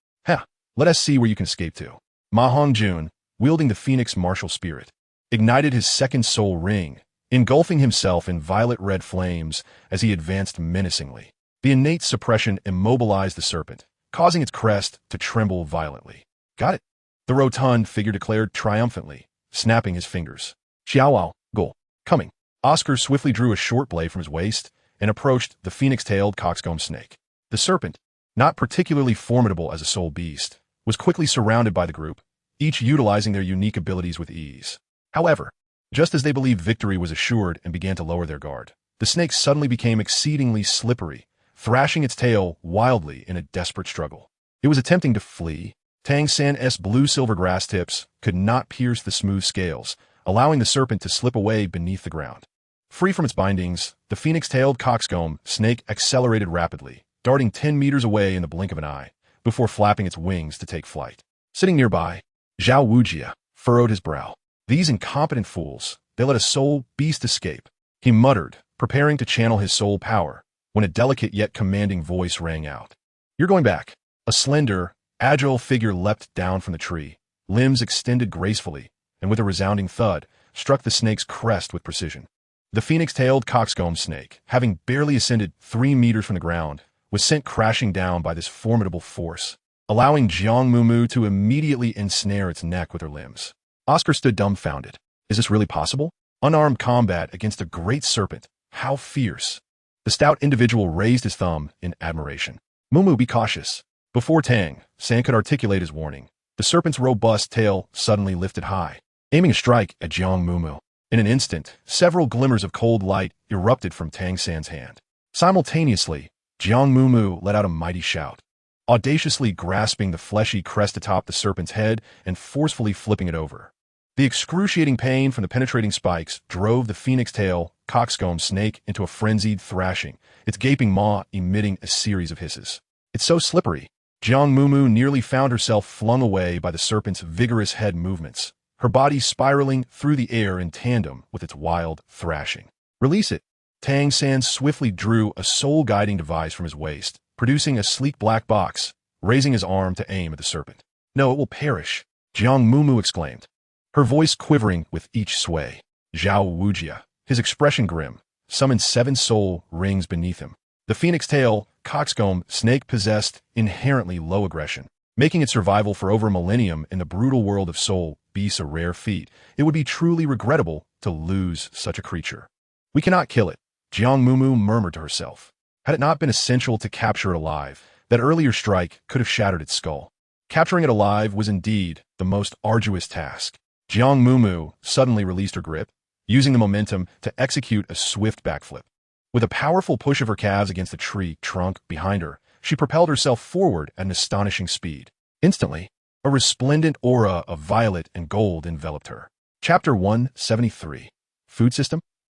Let us see where you can escape to. Ma Hongjun, wielding the phoenix martial spirit, ignited his second soul ring, engulfing himself in violet-red flames as he advanced menacingly. The innate suppression immobilized the serpent, causing its crest to tremble violently. Got it, the rotund figure declared triumphantly, snapping his fingers. Xiaowao, Gul, coming. Oscar swiftly drew a short blade from his waist and approached the phoenix-tailed coxcomb snake. The serpent, not particularly formidable as a soul beast, was quickly surrounded by the group, each utilizing their unique abilities with ease. However, just as they believed victory was assured and began to lower their guard, the snake suddenly became exceedingly slippery, thrashing its tail wildly in a desperate struggle. It was attempting to flee. Tang San's blue-silver grass tips could not pierce the smooth scales, allowing the serpent to slip away beneath the ground. Free from its bindings, the phoenix-tailed coxcomb snake accelerated rapidly, darting 10 meters away in the blink of an eye, before flapping its wings to take flight. Sitting nearby, Zhao Wujia furrowed his brow. These incompetent fools, they let a soul beast escape. He muttered, preparing to channel his soul power, when a delicate yet commanding voice rang out. "You're going back." A slender, agile figure leapt down from the tree, limbs extended gracefully, and with a resounding thud, struck the snake's crest with precision. The phoenix-tailed coxcomb snake, having barely ascended 3 meters from the ground, was sent crashing down by this formidable force, allowing Jiang Mumu to immediately ensnare its neck with her limbs. Oscar stood dumbfounded. Is this really possible? Unarmed combat against a great serpent. How fierce. The stout individual raised his thumb in admiration. "Mumu, be cautious." Before Tang San could articulate his warning, the serpent's robust tail suddenly lifted high, aiming a strike at Jiang Mumu. In an instant, several glimmers of cold light erupted from Tang San's hand. Simultaneously, Jiang Mumu let out a mighty shout, audaciously grasping the fleshy crest atop the serpent's head and forcefully flipping it over. The excruciating pain from the penetrating spikes drove the phoenix-tail coxcomb snake into a frenzied thrashing, its gaping maw emitting a series of hisses. "It's so slippery." Jiang Mumu nearly found herself flung away by the serpent's vigorous head movements, her body spiraling through the air in tandem with its wild thrashing. "Release it." Tang San swiftly drew a soul-guiding device from his waist, producing a sleek black box, raising his arm to aim at the serpent. "No, it will perish," Jiang Mumu exclaimed, her voice quivering with each sway. Zhao Wujia, his expression grim, summoned 7 soul rings beneath him. The phoenix-tail coxcomb snake possessed inherently low aggression, making its survival for over a millennium in the brutal world of soul beasts a rare feat. It would be truly regrettable to lose such a creature. "We cannot kill it," Jiang Mumu murmured to herself. Had it not been essential to capture it alive, that earlier strike could have shattered its skull. Capturing it alive was indeed the most arduous task. Jiang Mumu suddenly released her grip, using the momentum to execute a swift backflip. With a powerful push of her calves against the tree trunk behind her, she propelled herself forward at an astonishing speed. Instantly, a resplendent aura of violet and gold enveloped her. Chapter 173. Food System?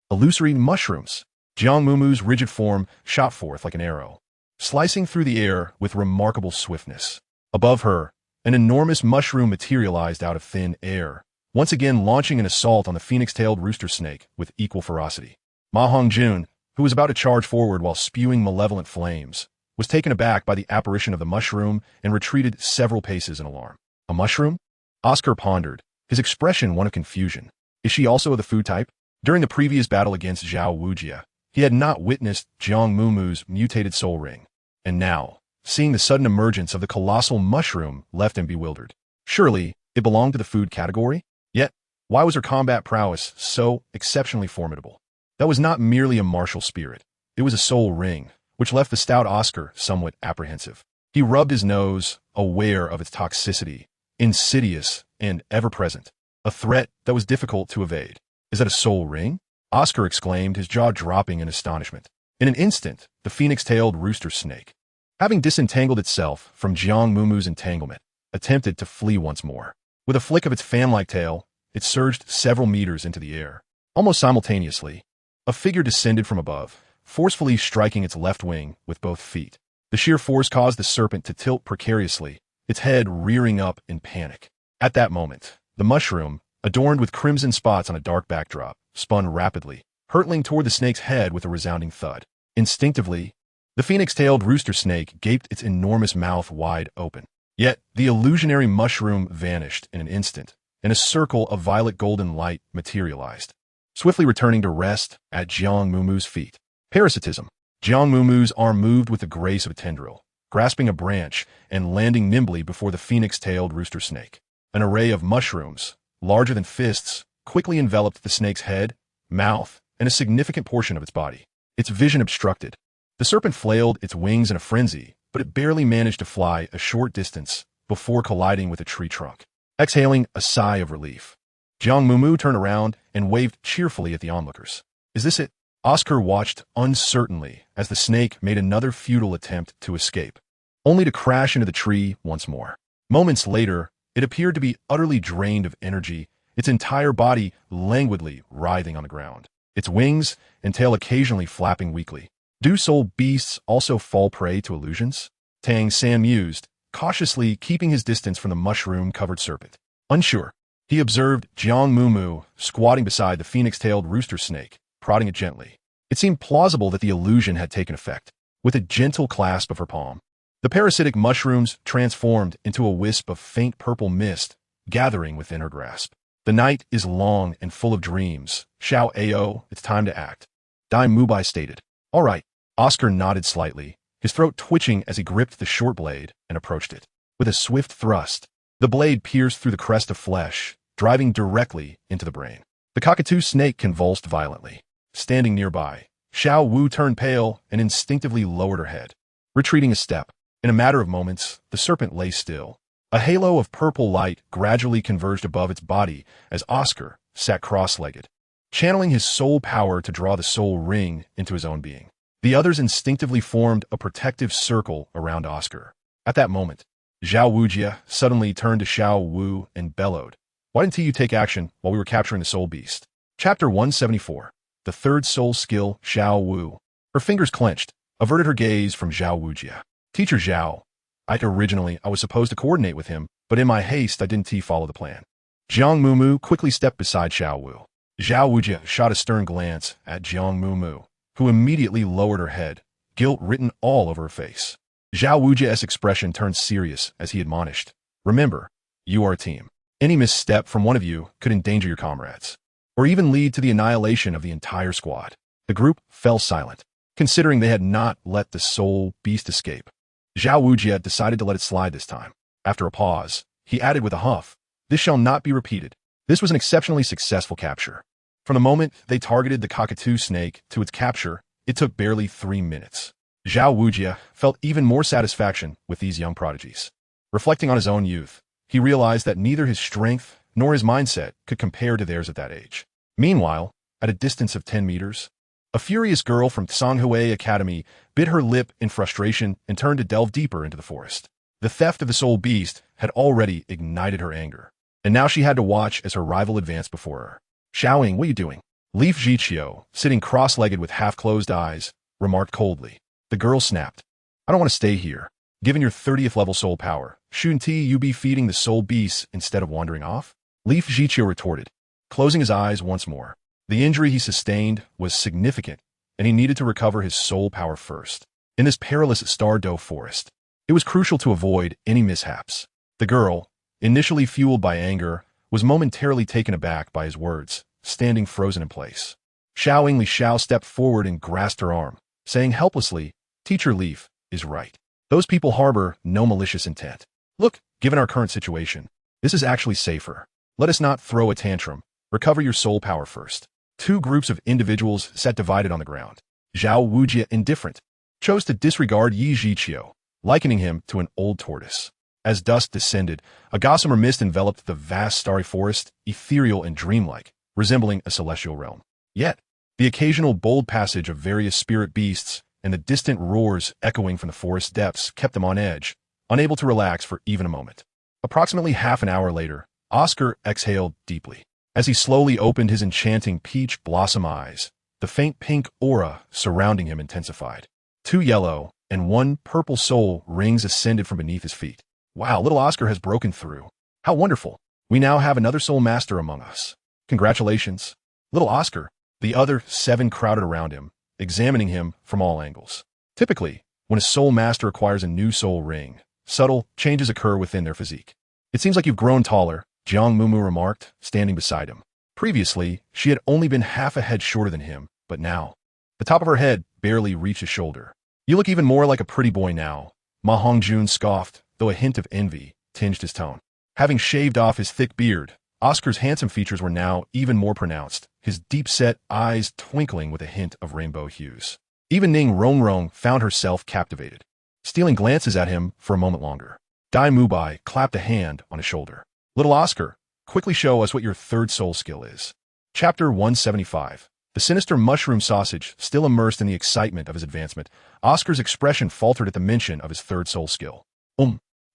Illusory mushrooms. Jiang Mumu's rigid form shot forth like an arrow, slicing through the air with remarkable swiftness. Above her, an enormous mushroom materialized out of thin air, once again launching an assault on the phoenix-tailed rooster snake with equal ferocity. Ma Hongjun, who was about to charge forward while spewing malevolent flames, was taken aback by the apparition of the mushroom and retreated several paces in alarm. "A mushroom?" Oscar pondered, his expression one of confusion. Is she also of the food type? During the previous battle against Zhao Wujia, he had not witnessed Jiang Mumu's mutated soul ring, and now, seeing the sudden emergence of the colossal mushroom, left him bewildered. Surely, it belonged to the food category? Yet, why was her combat prowess so exceptionally formidable? That was not merely a martial spirit. It was a soul ring, which left the stout Oscar somewhat apprehensive. He rubbed his nose, aware of its toxicity, insidious and ever-present, a threat that was difficult to evade. "Is that a soul ring?" Oscar exclaimed, his jaw dropping in astonishment. In an instant, the phoenix-tailed rooster snake, having disentangled itself from Jiang Mumu's entanglement, attempted to flee once more. With a flick of its fan-like tail, it surged several meters into the air. Almost simultaneously, a figure descended from above, forcefully striking its left wing with both feet. The sheer force caused the serpent to tilt precariously, its head rearing up in panic. At that moment, the mushroom, adorned with crimson spots on a dark backdrop, spun rapidly, hurtling toward the snake's head with a resounding thud. Instinctively, the phoenix-tailed rooster snake gaped its enormous mouth wide open. Yet, the illusionary mushroom vanished in an instant, and a circle of violet golden light materialized, swiftly returning to rest at Jiang Mumu's feet. Parasitism. Jiang Mumu's arm moved with the grace of a tendril, grasping a branch and landing nimbly before the phoenix-tailed rooster snake. An array of mushrooms, larger than fists, quickly enveloped the snake's head, mouth, and a significant portion of its body. its vision obstructed. The serpent flailed its wings in a frenzy, but it barely managed to fly a short distance before colliding with a tree trunk. Exhaling a sigh of relief, Jiang Mumu turned around and waved cheerfully at the onlookers. Is this it? Oscar watched uncertainly as the snake made another futile attempt to escape, only to crash into the tree once more. Moments later, it appeared to be utterly drained of energy, its entire body languidly writhing on the ground, its wings and tail occasionally flapping weakly. Do soul beasts also fall prey to illusions? Tang San mused, cautiously keeping his distance from the mushroom-covered serpent. Unsure, he observed Jiang Mumu squatting beside the phoenix-tailed rooster snake, prodding it gently. It seemed plausible that the illusion had taken effect. With a gentle clasp of her palm, the parasitic mushrooms transformed into a wisp of faint purple mist, gathering within her grasp. The night is long and full of dreams. Xiao Ao, it's time to act. Dai Mubai stated. All right. Oscar nodded slightly, his throat twitching as he gripped the short blade and approached it. With a swift thrust, the blade pierced through the crest of flesh, driving directly into the brain. The cockatoo snake convulsed violently. Standing nearby, Xiao Wu turned pale and instinctively lowered her head. Retreating a step, in a matter of moments, the serpent lay still. A halo of purple light gradually converged above its body as Oscar sat cross-legged, channeling his soul power to draw the soul ring into his own being. The others instinctively formed a protective circle around Oscar. At that moment, Zhao Wujia suddenly turned to Xiao Wu and bellowed, "Why didn't you take action while we were capturing the soul beast?" Chapter 174. The third soul skill, Xiao Wu. Her fingers clenched, averted her gaze from Zhao Wujia. Teacher Zhao. Originally, I was supposed to coordinate with him, but in my haste, I didn't follow the plan. Jiang Mumu quickly stepped beside Xiao Wu. Zhao Wujia shot a stern glance at Jiang Mumu, who immediately lowered her head, guilt written all over her face. Zhao Wujia's expression turned serious as he admonished, "Remember, you are a team. Any misstep from one of you could endanger your comrades, or even lead to the annihilation of the entire squad." The group fell silent, considering they had not let the soul beast escape. Zhao Wujia decided to let it slide this time. After a pause, he added with a huff, "This shall not be repeated." This was an exceptionally successful capture. From the moment they targeted the cockatoo snake to its capture, it took barely 3 minutes. Zhao Wujia felt even more satisfaction with these young prodigies. Reflecting on his own youth, he realized that neither his strength nor his mindset could compare to theirs at that age. Meanwhile, at a distance of 10 meters, a furious girl from Songhui Academy bit her lip in frustration and turned to delve deeper into the forest. The theft of the soul beast had already ignited her anger, and now she had to watch as her rival advanced before her. "Xiaoying, what are you doing?" Leaf Jiqiu, sitting cross-legged with half-closed eyes, remarked coldly. The girl snapped. "I don't want to stay here. Given your 30th level soul power, shouldn't you be feeding the soul beasts instead of wandering off?" Leaf Jiqiu retorted, closing his eyes once more. The injury he sustained was significant, and he needed to recover his soul power first. In this perilous Stardow forest, it was crucial to avoid any mishaps. The girl, initially fueled by anger, was momentarily taken aback by his words, standing frozen in place. Xiao Yingli Xiao stepped forward and grasped her arm, saying helplessly, "Teacher Leaf is right. Those people harbor no malicious intent. Look, given our current situation, this is actually safer. Let us not throw a tantrum. Recover your soul power first." Two groups of individuals sat divided on the ground. Zhao Wujia, indifferent, chose to disregard Yi Jiqiu, likening him to an old tortoise. As dusk descended, a gossamer mist enveloped the vast starry forest, ethereal and dreamlike, resembling a celestial realm. Yet, the occasional bold passage of various spirit beasts and the distant roars echoing from the forest depths kept them on edge, unable to relax for even a moment. Approximately half an hour later, Oscar exhaled deeply. As he slowly opened his enchanting peach blossom eyes, the faint pink aura surrounding him intensified. 2 yellow and 1 purple soul rings ascended from beneath his feet. "Wow, little Oscar has broken through. How wonderful. We now have another soul master among us. Congratulations. Little Oscar." The other 7 crowded around him, examining him from all angles. Typically, when a soul master acquires a new soul ring, subtle changes occur within their physique. "It seems like you've grown taller," Jiang Mumu remarked, standing beside him. Previously, she had only been half a head shorter than him, but now, the top of her head barely reached his shoulder. "You look even more like a pretty boy now," Ma Hongjun scoffed, though a hint of envy tinged his tone. Having shaved off his thick beard, Oscar's handsome features were now even more pronounced, his deep-set eyes twinkling with a hint of rainbow hues. Even Ning Rongrong found herself captivated, stealing glances at him for a moment longer. Dai Mubai clapped a hand on his shoulder. Little Oscar, quickly show us what your third soul skill is. Chapter 175. The sinister mushroom sausage still immersed in the excitement of his advancement. Oscar's expression faltered at the mention of his third soul skill.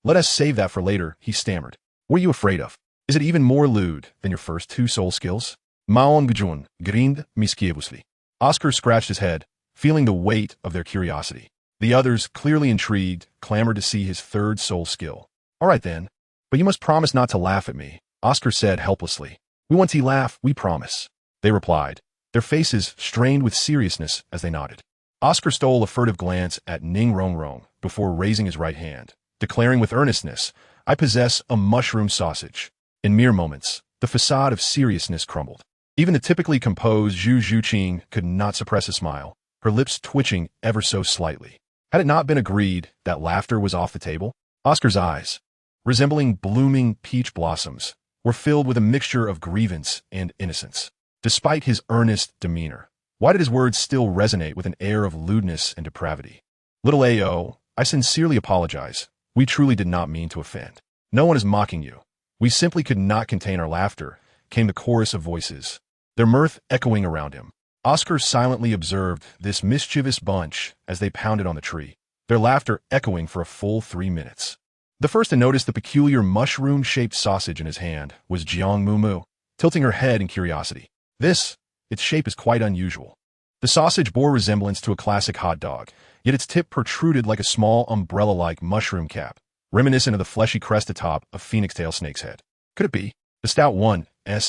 Let us save that for later, he stammered. What are you afraid of? Is it even more lewd than your first two soul skills? Maon Gujun grinned mischievously. Oscar scratched his head, feeling the weight of their curiosity. The others, clearly intrigued, clamored to see his third soul skill. All right then, but you must promise not to laugh at me, Oscar said helplessly. We want to laugh, we promise, they replied, their faces strained with seriousness as they nodded. Oscar stole a furtive glance at Ning Rongrong before raising his right hand, declaring with earnestness, I possess a mushroom sausage. In mere moments, the facade of seriousness crumbled. Even the typically composed Zhu Zhuqing could not suppress a smile, her lips twitching ever so slightly. Had it not been agreed that laughter was off the table? Oscar's eyes, resembling blooming peach blossoms, were filled with a mixture of grievance and innocence. Despite his earnest demeanor, why did his words still resonate with an air of lewdness and depravity? Little A.O., I sincerely apologize. We truly did not mean to offend. No one is mocking you. We simply could not contain our laughter, came the chorus of voices, their mirth echoing around him. Oscar silently observed this mischievous bunch as they pounded on the tree, their laughter echoing for a full 3 minutes. The first to notice the peculiar mushroom-shaped sausage in his hand was Jiang Mumu, tilting her head in curiosity. Its shape is quite unusual. The sausage bore resemblance to a classic hot dog, yet its tip protruded like a small umbrella-like mushroom cap, reminiscent of the fleshy crest atop a phoenix tail snake's head. Could it be? The stout one's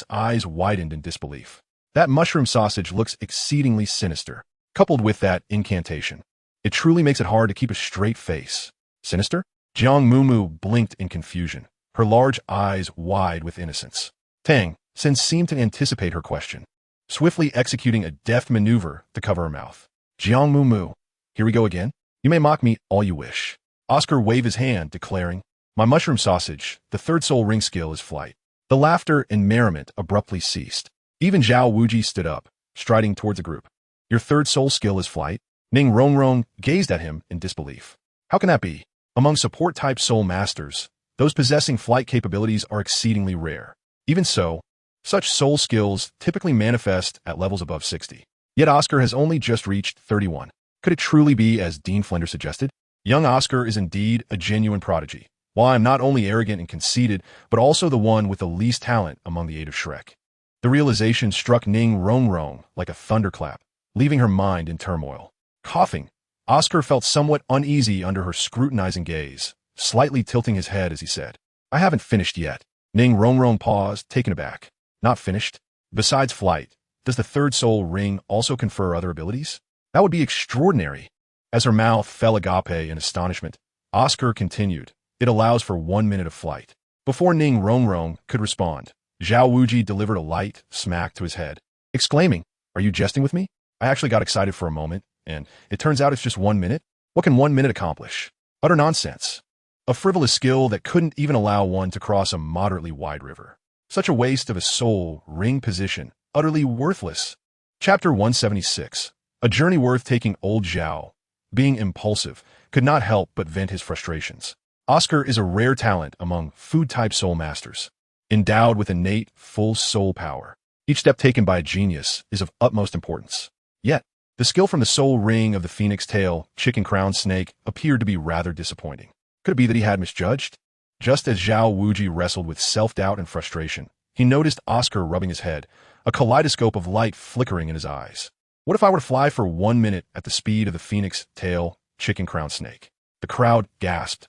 eyes widened in disbelief. That mushroom sausage looks exceedingly sinister, coupled with that incantation. It truly makes it hard to keep a straight face. Sinister? Jiang Mumu blinked in confusion, her large eyes wide with innocence. Tang Sen seemed to anticipate her question, swiftly executing a deft maneuver to cover her mouth. Jiang Mumu, here we go again? You may mock me all you wish. Oscar waved his hand, declaring, my mushroom sausage, the third soul ring skill is flight. The laughter and merriment abruptly ceased. Even Zhao Wuji stood up, striding towards the group. Your third soul skill is flight? Ning Rongrong gazed at him in disbelief. How can that be? Among support-type soul masters, those possessing flight capabilities are exceedingly rare. Even so, such soul skills typically manifest at levels above 60. Yet Oscar has only just reached 31. Could it truly be as Dean Flender suggested? Young Oscar is indeed a genuine prodigy, while I am not only arrogant and conceited, but also the one with the least talent among the 8 of Shrek. The realization struck Ning Rongrong like a thunderclap, leaving her mind in turmoil. Coughing, Oscar felt somewhat uneasy under her scrutinizing gaze, slightly tilting his head as he said, I haven't finished yet. Ning Rongrong paused, taken aback. Not finished? Besides flight, does the third soul ring also confer other abilities? That would be extraordinary. As her mouth fell agape in astonishment, Oscar continued, it allows for 1 minute of flight. Before Ning Rongrong could respond, Zhao Wuji delivered a light smack to his head, exclaiming, are you jesting with me? I actually got excited for a moment, and it turns out it's just 1 minute? What can 1 minute accomplish? Utter nonsense. A frivolous skill that couldn't even allow one to cross a moderately wide river. Such a waste of a soul ring position, utterly worthless. Chapter 176. A journey worth taking. Old Zhao, being impulsive, could not help but vent his frustrations. Oscar is a rare talent among food-type soul masters, endowed with innate, full soul power. Each step taken by a genius is of utmost importance. Yet, the skill from the soul ring of the phoenix tail, chicken crown snake appeared to be rather disappointing. Could it be that he had misjudged? Just as Zhao Wuji wrestled with self-doubt and frustration, he noticed Oscar rubbing his head, a kaleidoscope of light flickering in his eyes. What if I were to fly for 1 minute at the speed of the phoenix tail, chicken crown snake? The crowd gasped.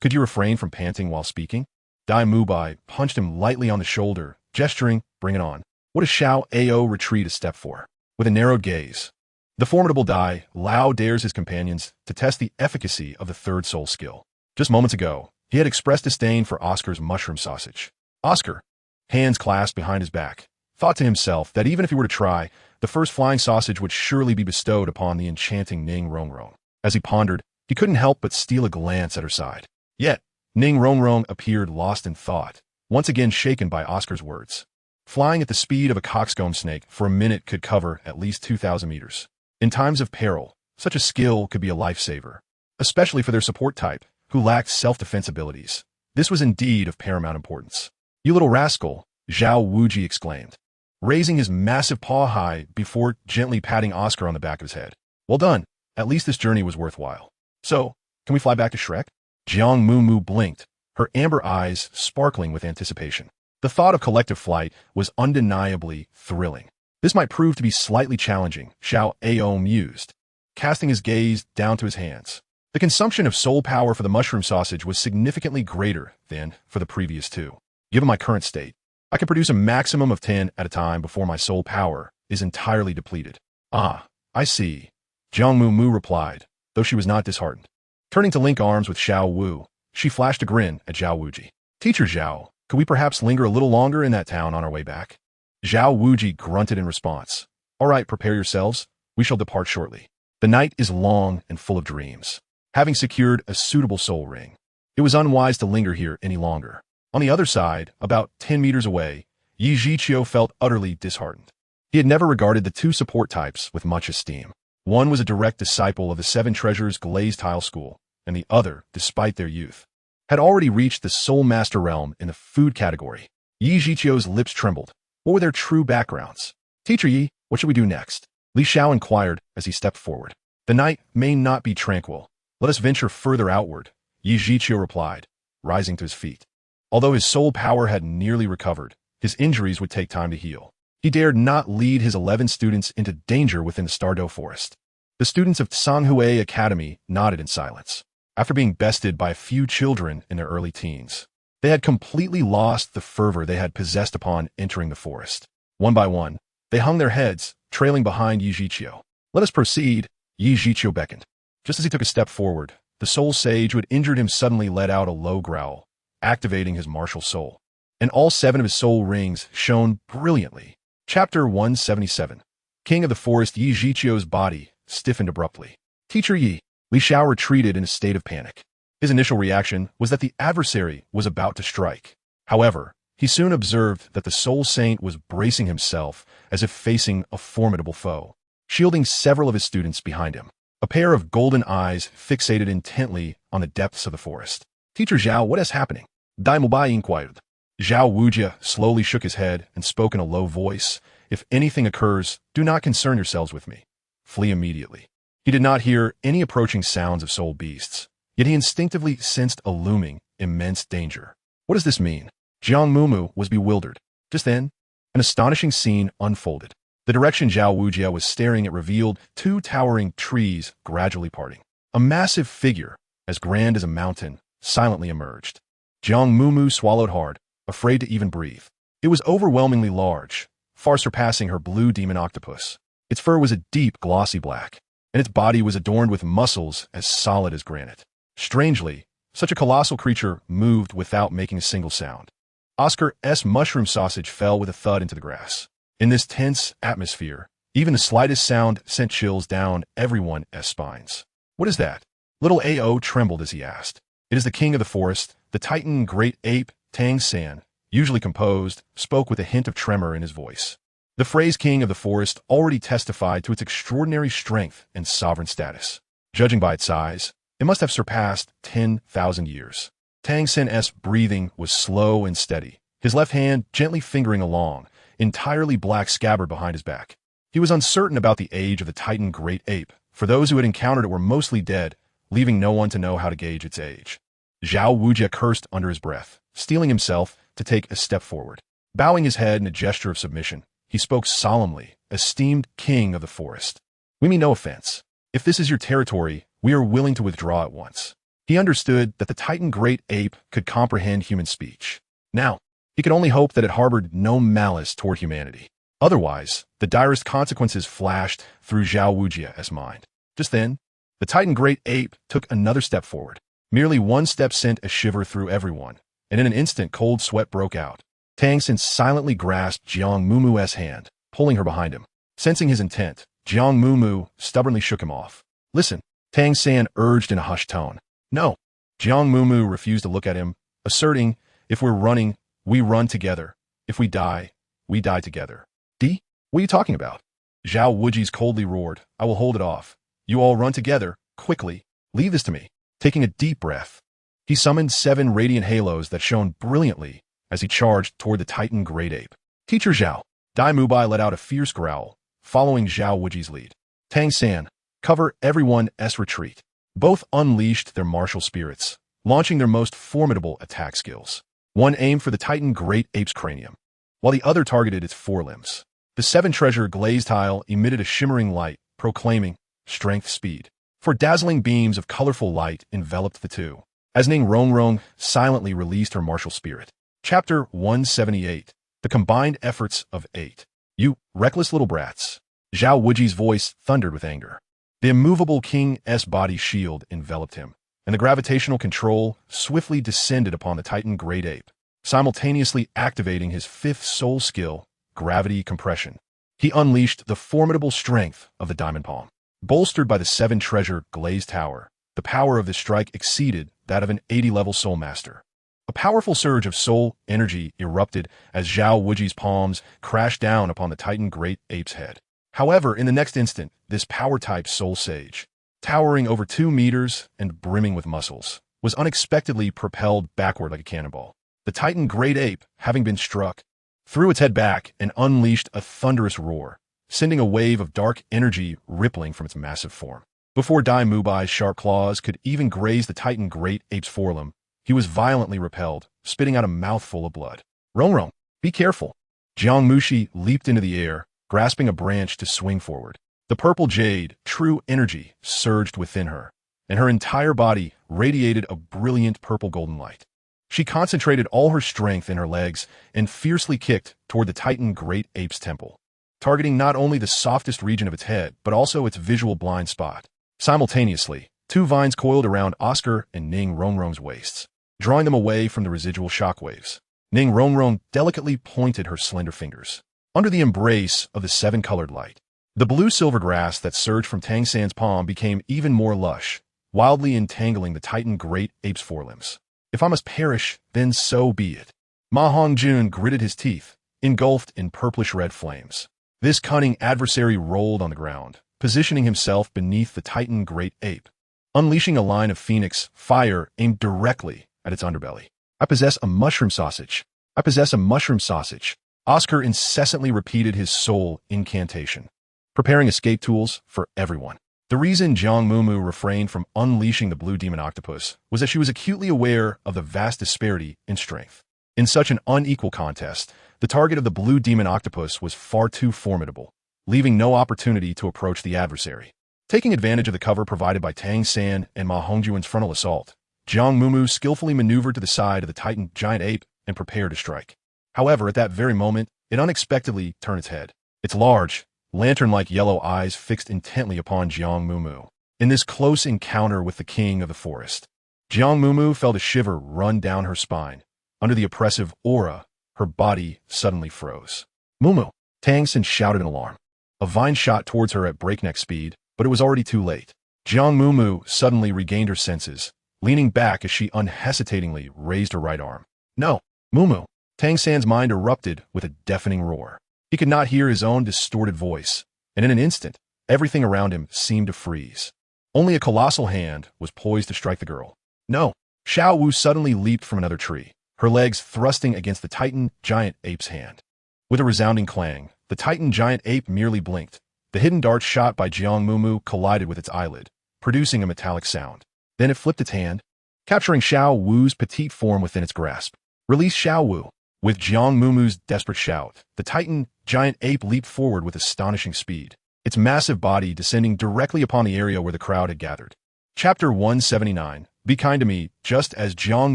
Could you refrain from panting while speaking? Dai Mubai punched him lightly on the shoulder, gesturing, bring it on. What does Xiao Ao retreat a step for? With a narrowed gaze, the formidable Dai Lao dares his companions to test the efficacy of the third soul skill. Just moments ago, he had expressed disdain for Oscar's mushroom sausage. Oscar, hands clasped behind his back, thought to himself that even if he were to try, the first flying sausage would surely be bestowed upon the enchanting Ning Rongrong. As he pondered, he couldn't help but steal a glance at her side. Yet, Ning Rongrong appeared lost in thought, once again shaken by Oscar's words. Flying at the speed of a coxcomb snake for a minute could cover at least 2,000 meters. In times of peril, such a skill could be a lifesaver, especially for their support type, who lacked self-defense abilities. This was indeed of paramount importance. "You little rascal," Zhao Wuji exclaimed, raising his massive paw high before gently patting Oscar on the back of his head. "Well done. At least this journey was worthwhile. So, can we fly back to Shrek?" Jiang Mumu blinked, her amber eyes sparkling with anticipation. The thought of collective flight was undeniably thrilling. This might prove to be slightly challenging, Xiao Ao mused, casting his gaze down to his hands. The consumption of soul power for the mushroom sausage was significantly greater than for the previous two. Given my current state, I can produce a maximum of 10 at a time before my soul power is entirely depleted. "Ah, I see," Jiang Mumu replied, though she was not disheartened. Turning to link arms with Xiao Wu, she flashed a grin at Zhao Wuji. "Teacher Zhao, could we perhaps linger a little longer in that town on our way back?" Zhao Wuji grunted in response. "All right, prepare yourselves. We shall depart shortly. The night is long and full of dreams." Having secured a suitable soul ring, it was unwise to linger here any longer. On the other side, about 10 meters away, Yi Zhiqiu felt utterly disheartened. He had never regarded the two support types with much esteem. One was a direct disciple of the Seven Treasures Glazed Tile School, and the other, despite their youth, had already reached the Soul Master realm in the food category. Yi Zhiqiu's lips trembled. What were their true backgrounds? "Teacher Yi, what should we do next?" Li Xiao inquired as he stepped forward. "The night may not be tranquil. Let us venture further outward," Yi Zhiqiu replied, rising to his feet. Although his soul power had nearly recovered, his injuries would take time to heal. He dared not lead his 11 students into danger within the Stardow Forest. The students of Sanghui Academy nodded in silence. After being bested by a few children in their early teens, they had completely lost the fervor they had possessed upon entering the forest. One by one, they hung their heads, trailing behind Yi Zhiqiu. "Let us proceed," Yi Zhiqiu beckoned. Just as he took a step forward, the soul sage who had injured him suddenly let out a low growl, activating his martial soul, and all 7 of his soul rings shone brilliantly. Chapter 177. King of the Forest. Yi Zhiqiu's body stiffened abruptly. "Teacher Yi." Li Xiao retreated in a state of panic. His initial reaction was that the adversary was about to strike. However, he soon observed that the soul saint was bracing himself as if facing a formidable foe, shielding several of his students behind him. A pair of golden eyes fixated intently on the depths of the forest. "Teacher Zhao, what is happening?" Dai Mubai inquired. Zhao Wujia slowly shook his head and spoke in a low voice. "If anything occurs, do not concern yourselves with me. Flee immediately." He did not hear any approaching sounds of soul beasts, yet he instinctively sensed a looming, immense danger. What does this mean? Jiang Mumu was bewildered. Just then, an astonishing scene unfolded. The direction Zhao Wujia was staring at revealed 2 towering trees gradually parting. A massive figure, as grand as a mountain, silently emerged. Jiang Mumu swallowed hard, afraid to even breathe. It was overwhelmingly large, far surpassing her blue demon octopus. Its fur was a deep, glossy black, and its body was adorned with muscles as solid as granite. Strangely, such a colossal creature moved without making a single sound. Oscar's mushroom sausage fell with a thud into the grass. In this tense atmosphere, even the slightest sound sent chills down everyone's spines. "What is that?" Little Ao trembled as he asked. "It is the king of the forest, the titan great ape, Tang San," usually composed, spoke with a hint of tremor in his voice. The phrase king of the forest already testified to its extraordinary strength and sovereign status. Judging by its size, it must have surpassed 10,000 years. Tang San's breathing was slow and steady, his left hand gently fingering a long, entirely black scabbard behind his back. He was uncertain about the age of the titan great ape, for those who had encountered it were mostly dead, leaving no one to know how to gauge its age. Zhao Wujia cursed under his breath, steeling himself to take a step forward. Bowing his head in a gesture of submission, he spoke solemnly, "Esteemed king of the forest, we mean no offense. If this is your territory, we are willing to withdraw at once." He understood that the titan great ape could comprehend human speech. Now, he could only hope that it harbored no malice toward humanity. Otherwise, the direst consequences flashed through Zhao Wujia's mind. Just then, the titan great ape took another step forward. Merely one step sent a shiver through everyone, and in an instant cold sweat broke out. Tang San silently grasped Jiang Mumu's hand, pulling her behind him. Sensing his intent, Jiang Mumu stubbornly shook him off. "Listen," Tang San urged in a hushed tone. "No." Jiang Mumu refused to look at him, asserting, "If we're running, we run together. If we die together." "D? What are you talking about?" Zhao Wuji's coldly roared, "I will hold it off. You all run together, quickly. Leave this to me." Taking a deep breath, he summoned 7 radiant halos that shone brilliantly as he charged toward the Titan Great Ape. "Teacher Zhao." Dai Mubai let out a fierce growl, following Zhao Wuji's lead. "Tang San, cover everyone's retreat." Both unleashed their martial spirits, launching their most formidable attack skills. One aimed for the Titan Great Ape's cranium, while the other targeted its forelimbs. The 7-treasure glazed tile emitted a shimmering light, proclaiming strength speed. For dazzling beams of colorful light enveloped the two, as Ning Rongrong silently released her martial spirit. Chapter 178. The Combined Efforts of 8. "You reckless little brats." Zhao Wuji's voice thundered with anger. The immovable king's body shield enveloped him, and the gravitational control swiftly descended upon the Titan Great Ape, simultaneously activating his 5th soul skill, gravity compression. He unleashed the formidable strength of the diamond palm. Bolstered by the 7-treasure glazed tower, the power of this strike exceeded that of an 80-level soul master. A powerful surge of soul energy erupted as Zhao Wuji's palms crashed down upon the Titan Great Ape's head. However, in the next instant, this power-type soul sage, towering over 2 meters and brimming with muscles, was unexpectedly propelled backward like a cannonball. The Titan Great Ape, having been struck, threw its head back and unleashed a thunderous roar, sending a wave of dark energy rippling from its massive form. Before Dai Mubai's sharp claws could even graze the Titan Great Ape's forelimb, he was violently repelled, spitting out a mouthful of blood. "Rongrong, be careful." Jiang Mumu leaped into the air, grasping a branch to swing forward. The purple jade, true energy, surged within her, and her entire body radiated a brilliant purple-golden light. She concentrated all her strength in her legs and fiercely kicked toward the Titan Great Ape's temple, targeting not only the softest region of its head, but also its visual blind spot. Simultaneously, 2 vines coiled around Oscar and Ning Rongrong's waists, drawing them away from the residual shockwaves. Ning Rongrong delicately pointed her slender fingers. Under the embrace of the 7-colored light, the blue-silver grass that surged from Tang San's palm became even more lush, wildly entangling the Titan Great Ape's forelimbs. "If I must perish, then so be it." Ma Hongjun gritted his teeth, engulfed in purplish-red flames. This cunning adversary rolled on the ground, positioning himself beneath the Titan Great Ape, unleashing a line of phoenix fire aimed directly at its underbelly. "I possess a mushroom sausage. I possess a mushroom sausage." Oscar incessantly repeated his soul incantation, preparing escape tools for everyone. The reason Jiang Mumu refrained from unleashing the blue demon octopus was that she was acutely aware of the vast disparity in strength. In such an unequal contest, the target of the blue demon octopus was far too formidable, leaving no opportunity to approach the adversary. Taking advantage of the cover provided by Tang San and Ma Hongjuan's frontal assault, Jiang Mumu skillfully maneuvered to the side of the Titan giant ape and prepared to strike. However, at that very moment, it unexpectedly turned its head. Its large, lantern-like yellow eyes fixed intently upon Jiang Mumu. In this close encounter with the king of the forest, Jiang Mumu felt a shiver run down her spine. Under the oppressive aura, her body suddenly froze. "Mumu!" Tang San shouted in alarm. A vine shot towards her at breakneck speed, but it was already too late. Jiang Mumu suddenly regained her senses, leaning back as she unhesitatingly raised her right arm. "No, Mumu!" Tang San's mind erupted with a deafening roar. He could not hear his own distorted voice, and in an instant, everything around him seemed to freeze. Only a colossal hand was poised to strike the girl. "No!" Xiao Wu suddenly leaped from another tree, her legs thrusting against the Titan giant ape's hand. With a resounding clang, the Titan giant ape merely blinked. The hidden dart shot by Jiang Mumu collided with its eyelid, producing a metallic sound. Then it flipped its hand, capturing Xiao Wu's petite form within its grasp. "Release Xiao Wu!" With Jiang Mumu's desperate shout, the Titan giant ape leaped forward with astonishing speed, its massive body descending directly upon the area where the crowd had gathered. Chapter 179. Be kind to me. Just as Jiang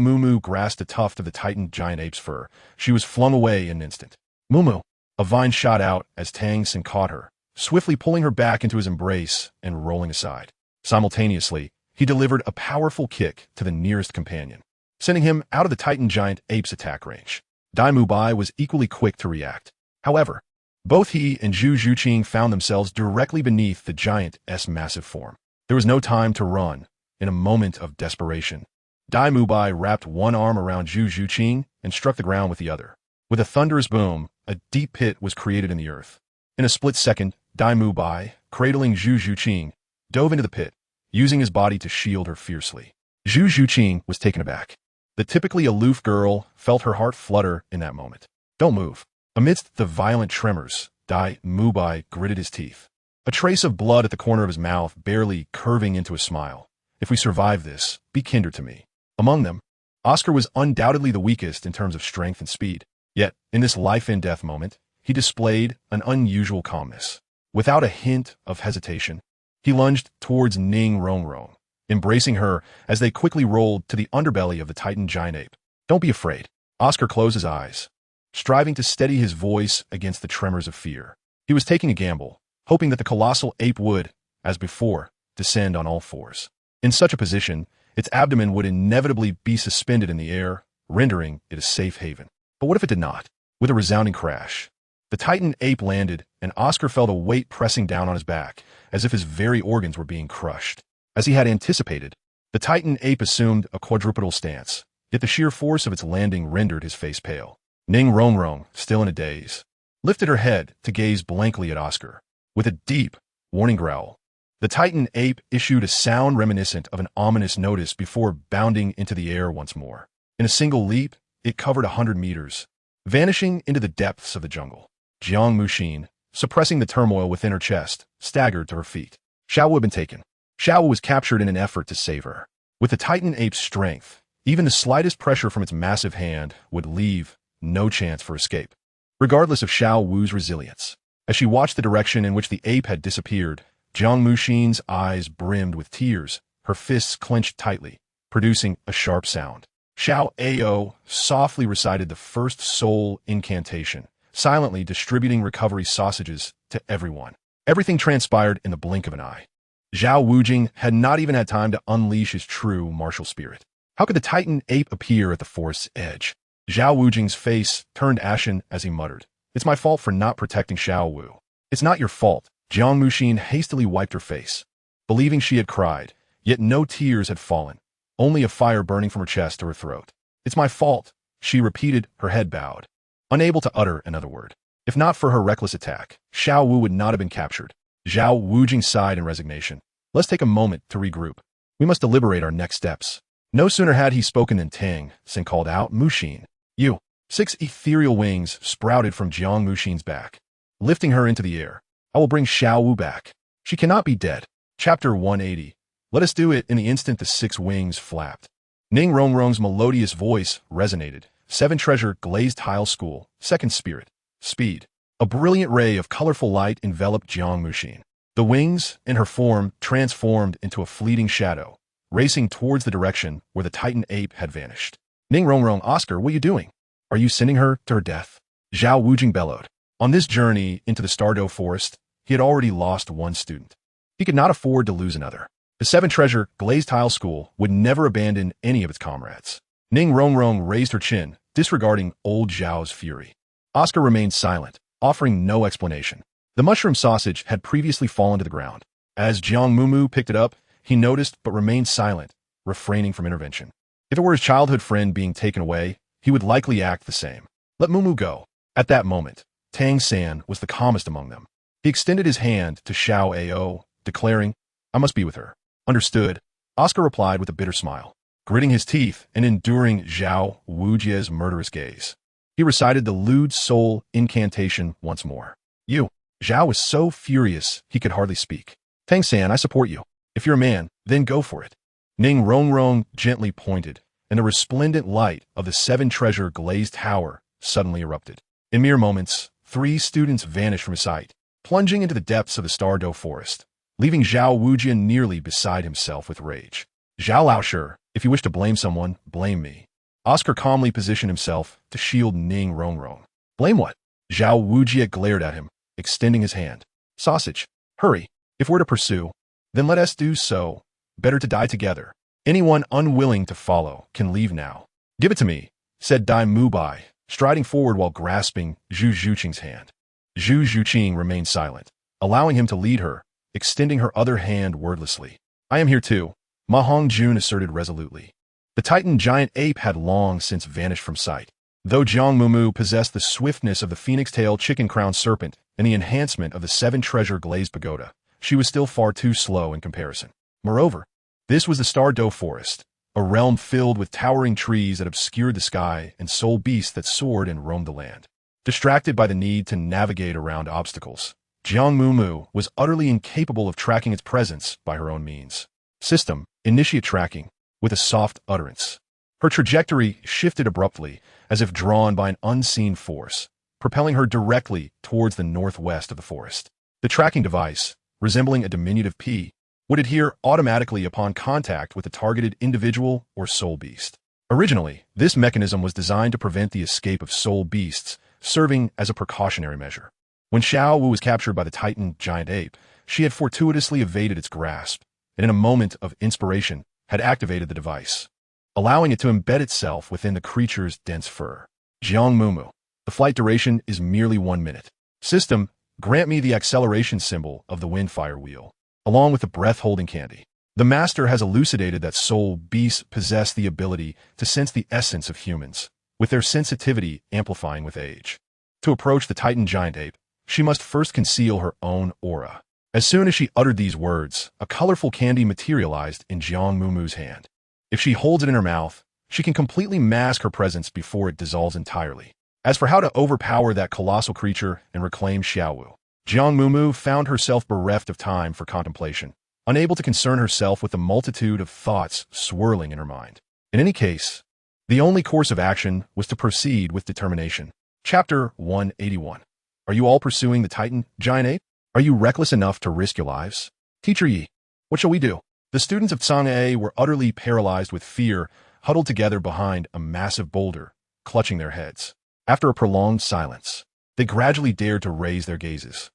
Mumu grasped a tuft of the Titan giant ape's fur, she was flung away in an instant. "Mumu!" A vine shot out as Tang San caught her, swiftly pulling her back into his embrace and rolling aside. Simultaneously, he delivered a powerful kick to the nearest companion, sending him out of the Titan giant ape's attack range. Dai Mubai was equally quick to react. However, both he and Zhu Zhuqing found themselves directly beneath the giant's massive form. There was no time to run. In a moment of desperation, Dai Mubai wrapped one arm around Zhu Zhuqing and struck the ground with the other. With a thunderous boom, a deep pit was created in the earth. In a split second, Dai Mu Bai, cradling Zhu Zhuqing, dove into the pit, using his body to shield her fiercely. Zhu Zhuqing was taken aback. The typically aloof girl felt her heart flutter in that moment. Don't move. Amidst the violent tremors, Dai Mu Bai gritted his teeth. A trace of blood at the corner of his mouth barely curving into a smile. If we survive this, be kinder to me. Among them, Oscar was undoubtedly the weakest in terms of strength and speed. Yet, in this life-and-death moment, he displayed an unusual calmness. Without a hint of hesitation, he lunged towards Ning Rongrong, embracing her as they quickly rolled to the underbelly of the Titan giant ape. Don't be afraid. Oscar closed his eyes, striving to steady his voice against the tremors of fear. He was taking a gamble, hoping that the colossal ape would, as before, descend on all fours. In such a position, its abdomen would inevitably be suspended in the air, rendering it a safe haven. But what if it did not? With a resounding crash, the Titan ape landed, and Oscar felt a weight pressing down on his back, as if his very organs were being crushed. As he had anticipated, the Titan ape assumed a quadrupedal stance, yet the sheer force of its landing rendered his face pale. Ning Rongrong, still in a daze, lifted her head to gaze blankly at Oscar. With a deep, warning growl, the Titan ape issued a sound reminiscent of an ominous notice before bounding into the air once more. In a single leap, it covered 100 meters, vanishing into the depths of the jungle. Jiang Mumu, suppressing the turmoil within her chest, staggered to her feet. Xiao Wu had been taken. Xiao Wu was captured in an effort to save her. With the Titan ape's strength, even the slightest pressure from its massive hand would leave no chance for escape. Regardless of Xiao Wu's resilience, as she watched the direction in which the ape had disappeared, Jiang Mumu's eyes brimmed with tears, her fists clenched tightly, producing a sharp sound. Xiao Ao softly recited the first soul incantation, silently distributing recovery sausages to everyone. Everything transpired in the blink of an eye. Zhao Wujing had not even had time to unleash his true martial spirit. How could the Titan ape appear at the forest's edge? Zhao Wujing's face turned ashen as he muttered, "It's my fault for not protecting Xiao Wu." "It's not your fault." Jiang Mumu hastily wiped her face, believing she had cried, yet no tears had fallen, only a fire burning from her chest to her throat. "It's my fault," she repeated, her head bowed, unable to utter another word. If not for her reckless attack, Xiao Wu would not have been captured. Zhao Wujing sighed in resignation. "Let's take a moment to regroup. We must deliberate our next steps." No sooner had he spoken than Tang Xin called out, "Muxin, you." 6 ethereal wings sprouted from Jiang Muxin's back, lifting her into the air. "I will bring Xiao Wu back. She cannot be dead." Chapter 180. Let us do it. In the instant the 6 wings flapped, Ning Rongrong's melodious voice resonated. 7 treasure glazed tile school, second spirit, speed. A brilliant ray of colorful light enveloped Jiang Mumu. The wings, in her form, transformed into a fleeting shadow, racing towards the direction where the Titan ape had vanished. "Ning Rongrong, Oscar, what are you doing? Are you sending her to her death?" Zhao Wujing bellowed. On this journey into the Stardow Forest, he had already lost 1 student. He could not afford to lose another. The 7 treasure glazed tile school would never abandon any of its comrades. Ning Rongrong raised her chin, disregarding old Zhao's fury. Oscar remained silent, offering no explanation. The mushroom sausage had previously fallen to the ground. As Jiang Mumu picked it up, he noticed but remained silent, refraining from intervention. If it were his childhood friend being taken away, he would likely act the same. Let Mumu go. At that moment, Tang San was the calmest among them. He extended his hand to Xiao Ao, declaring, "I must be with her." "Understood," Oscar replied with a bitter smile, gritting his teeth and enduring Zhao Wujie's murderous gaze. He recited the lewd soul incantation once more. "You." Zhao was so furious he could hardly speak. "Tang San, I support you. If you're a man, then go for it." Ning Rongrong gently pointed, and the resplendent light of the 7 treasure glazed tower suddenly erupted. In mere moments, 3 students vanished from his sight, plunging into the depths of the Stardow Forest, leaving Zhao Wujie nearly beside himself with rage. "Zhao Laoshi, if you wish to blame someone, blame me." Oscar calmly positioned himself to shield Ning Rongrong. "Blame what?" Zhao Wujie glared at him, extending his hand. "Sausage, hurry. If we're to pursue, then let us do so. Better to die together. Anyone unwilling to follow can leave now." "Give it to me," said Dai Mu Bai, striding forward while grasping Zhu Zhuqing's hand. Zhu Zhuqing remained silent, allowing him to lead her, extending her other hand wordlessly. "I am here too," Ma Hongjun asserted resolutely. The Titan giant ape had long since vanished from sight. Though Jiang Mumu possessed the swiftness of the phoenix-tailed chicken-crowned serpent and the enhancement of the seven-treasure glazed pagoda, she was still far too slow in comparison. Moreover, this was the Douluo forest, a realm filled with towering trees that obscured the sky and soul beasts that soared and roamed the land. Distracted by the need to navigate around obstacles, Jiang Mumu was utterly incapable of tracking its presence by her own means. System, initiate tracking, with a soft utterance. Her trajectory shifted abruptly, as if drawn by an unseen force, propelling her directly towards the northwest of the forest. The tracking device, resembling a diminutive pea, would adhere automatically upon contact with the targeted individual or soul beast. Originally, this mechanism was designed to prevent the escape of soul beasts, serving as a precautionary measure. When Xiao Wu was captured by the Titan giant ape, she had fortuitously evaded its grasp, and in a moment of inspiration, had activated the device, allowing it to embed itself within the creature's dense fur. Jiang Mumu. The flight duration is merely 1 minute. System, grant me the acceleration symbol of the windfire wheel, along with the breath-holding candy. The master has elucidated that soul beasts possess the ability to sense the essence of humans, with their sensitivity amplifying with age. To approach the Titan giant ape, she must first conceal her own aura. As soon as she uttered these words, a colorful candy materialized in Jiang Mumu's hand. If she holds it in her mouth, she can completely mask her presence before it dissolves entirely. As for how to overpower that colossal creature and reclaim Xiaowu, Jiang Mumu found herself bereft of time for contemplation, unable to concern herself with the multitude of thoughts swirling in her mind. In any case, the only course of action was to proceed with determination. Chapter 181. Are you all pursuing the Titan giant ape? Are you reckless enough to risk your lives? Teacher Yi, what shall we do? The students of Chang'e were utterly paralyzed with fear, huddled together behind a massive boulder, clutching their heads. After a prolonged silence, they gradually dared to raise their gazes.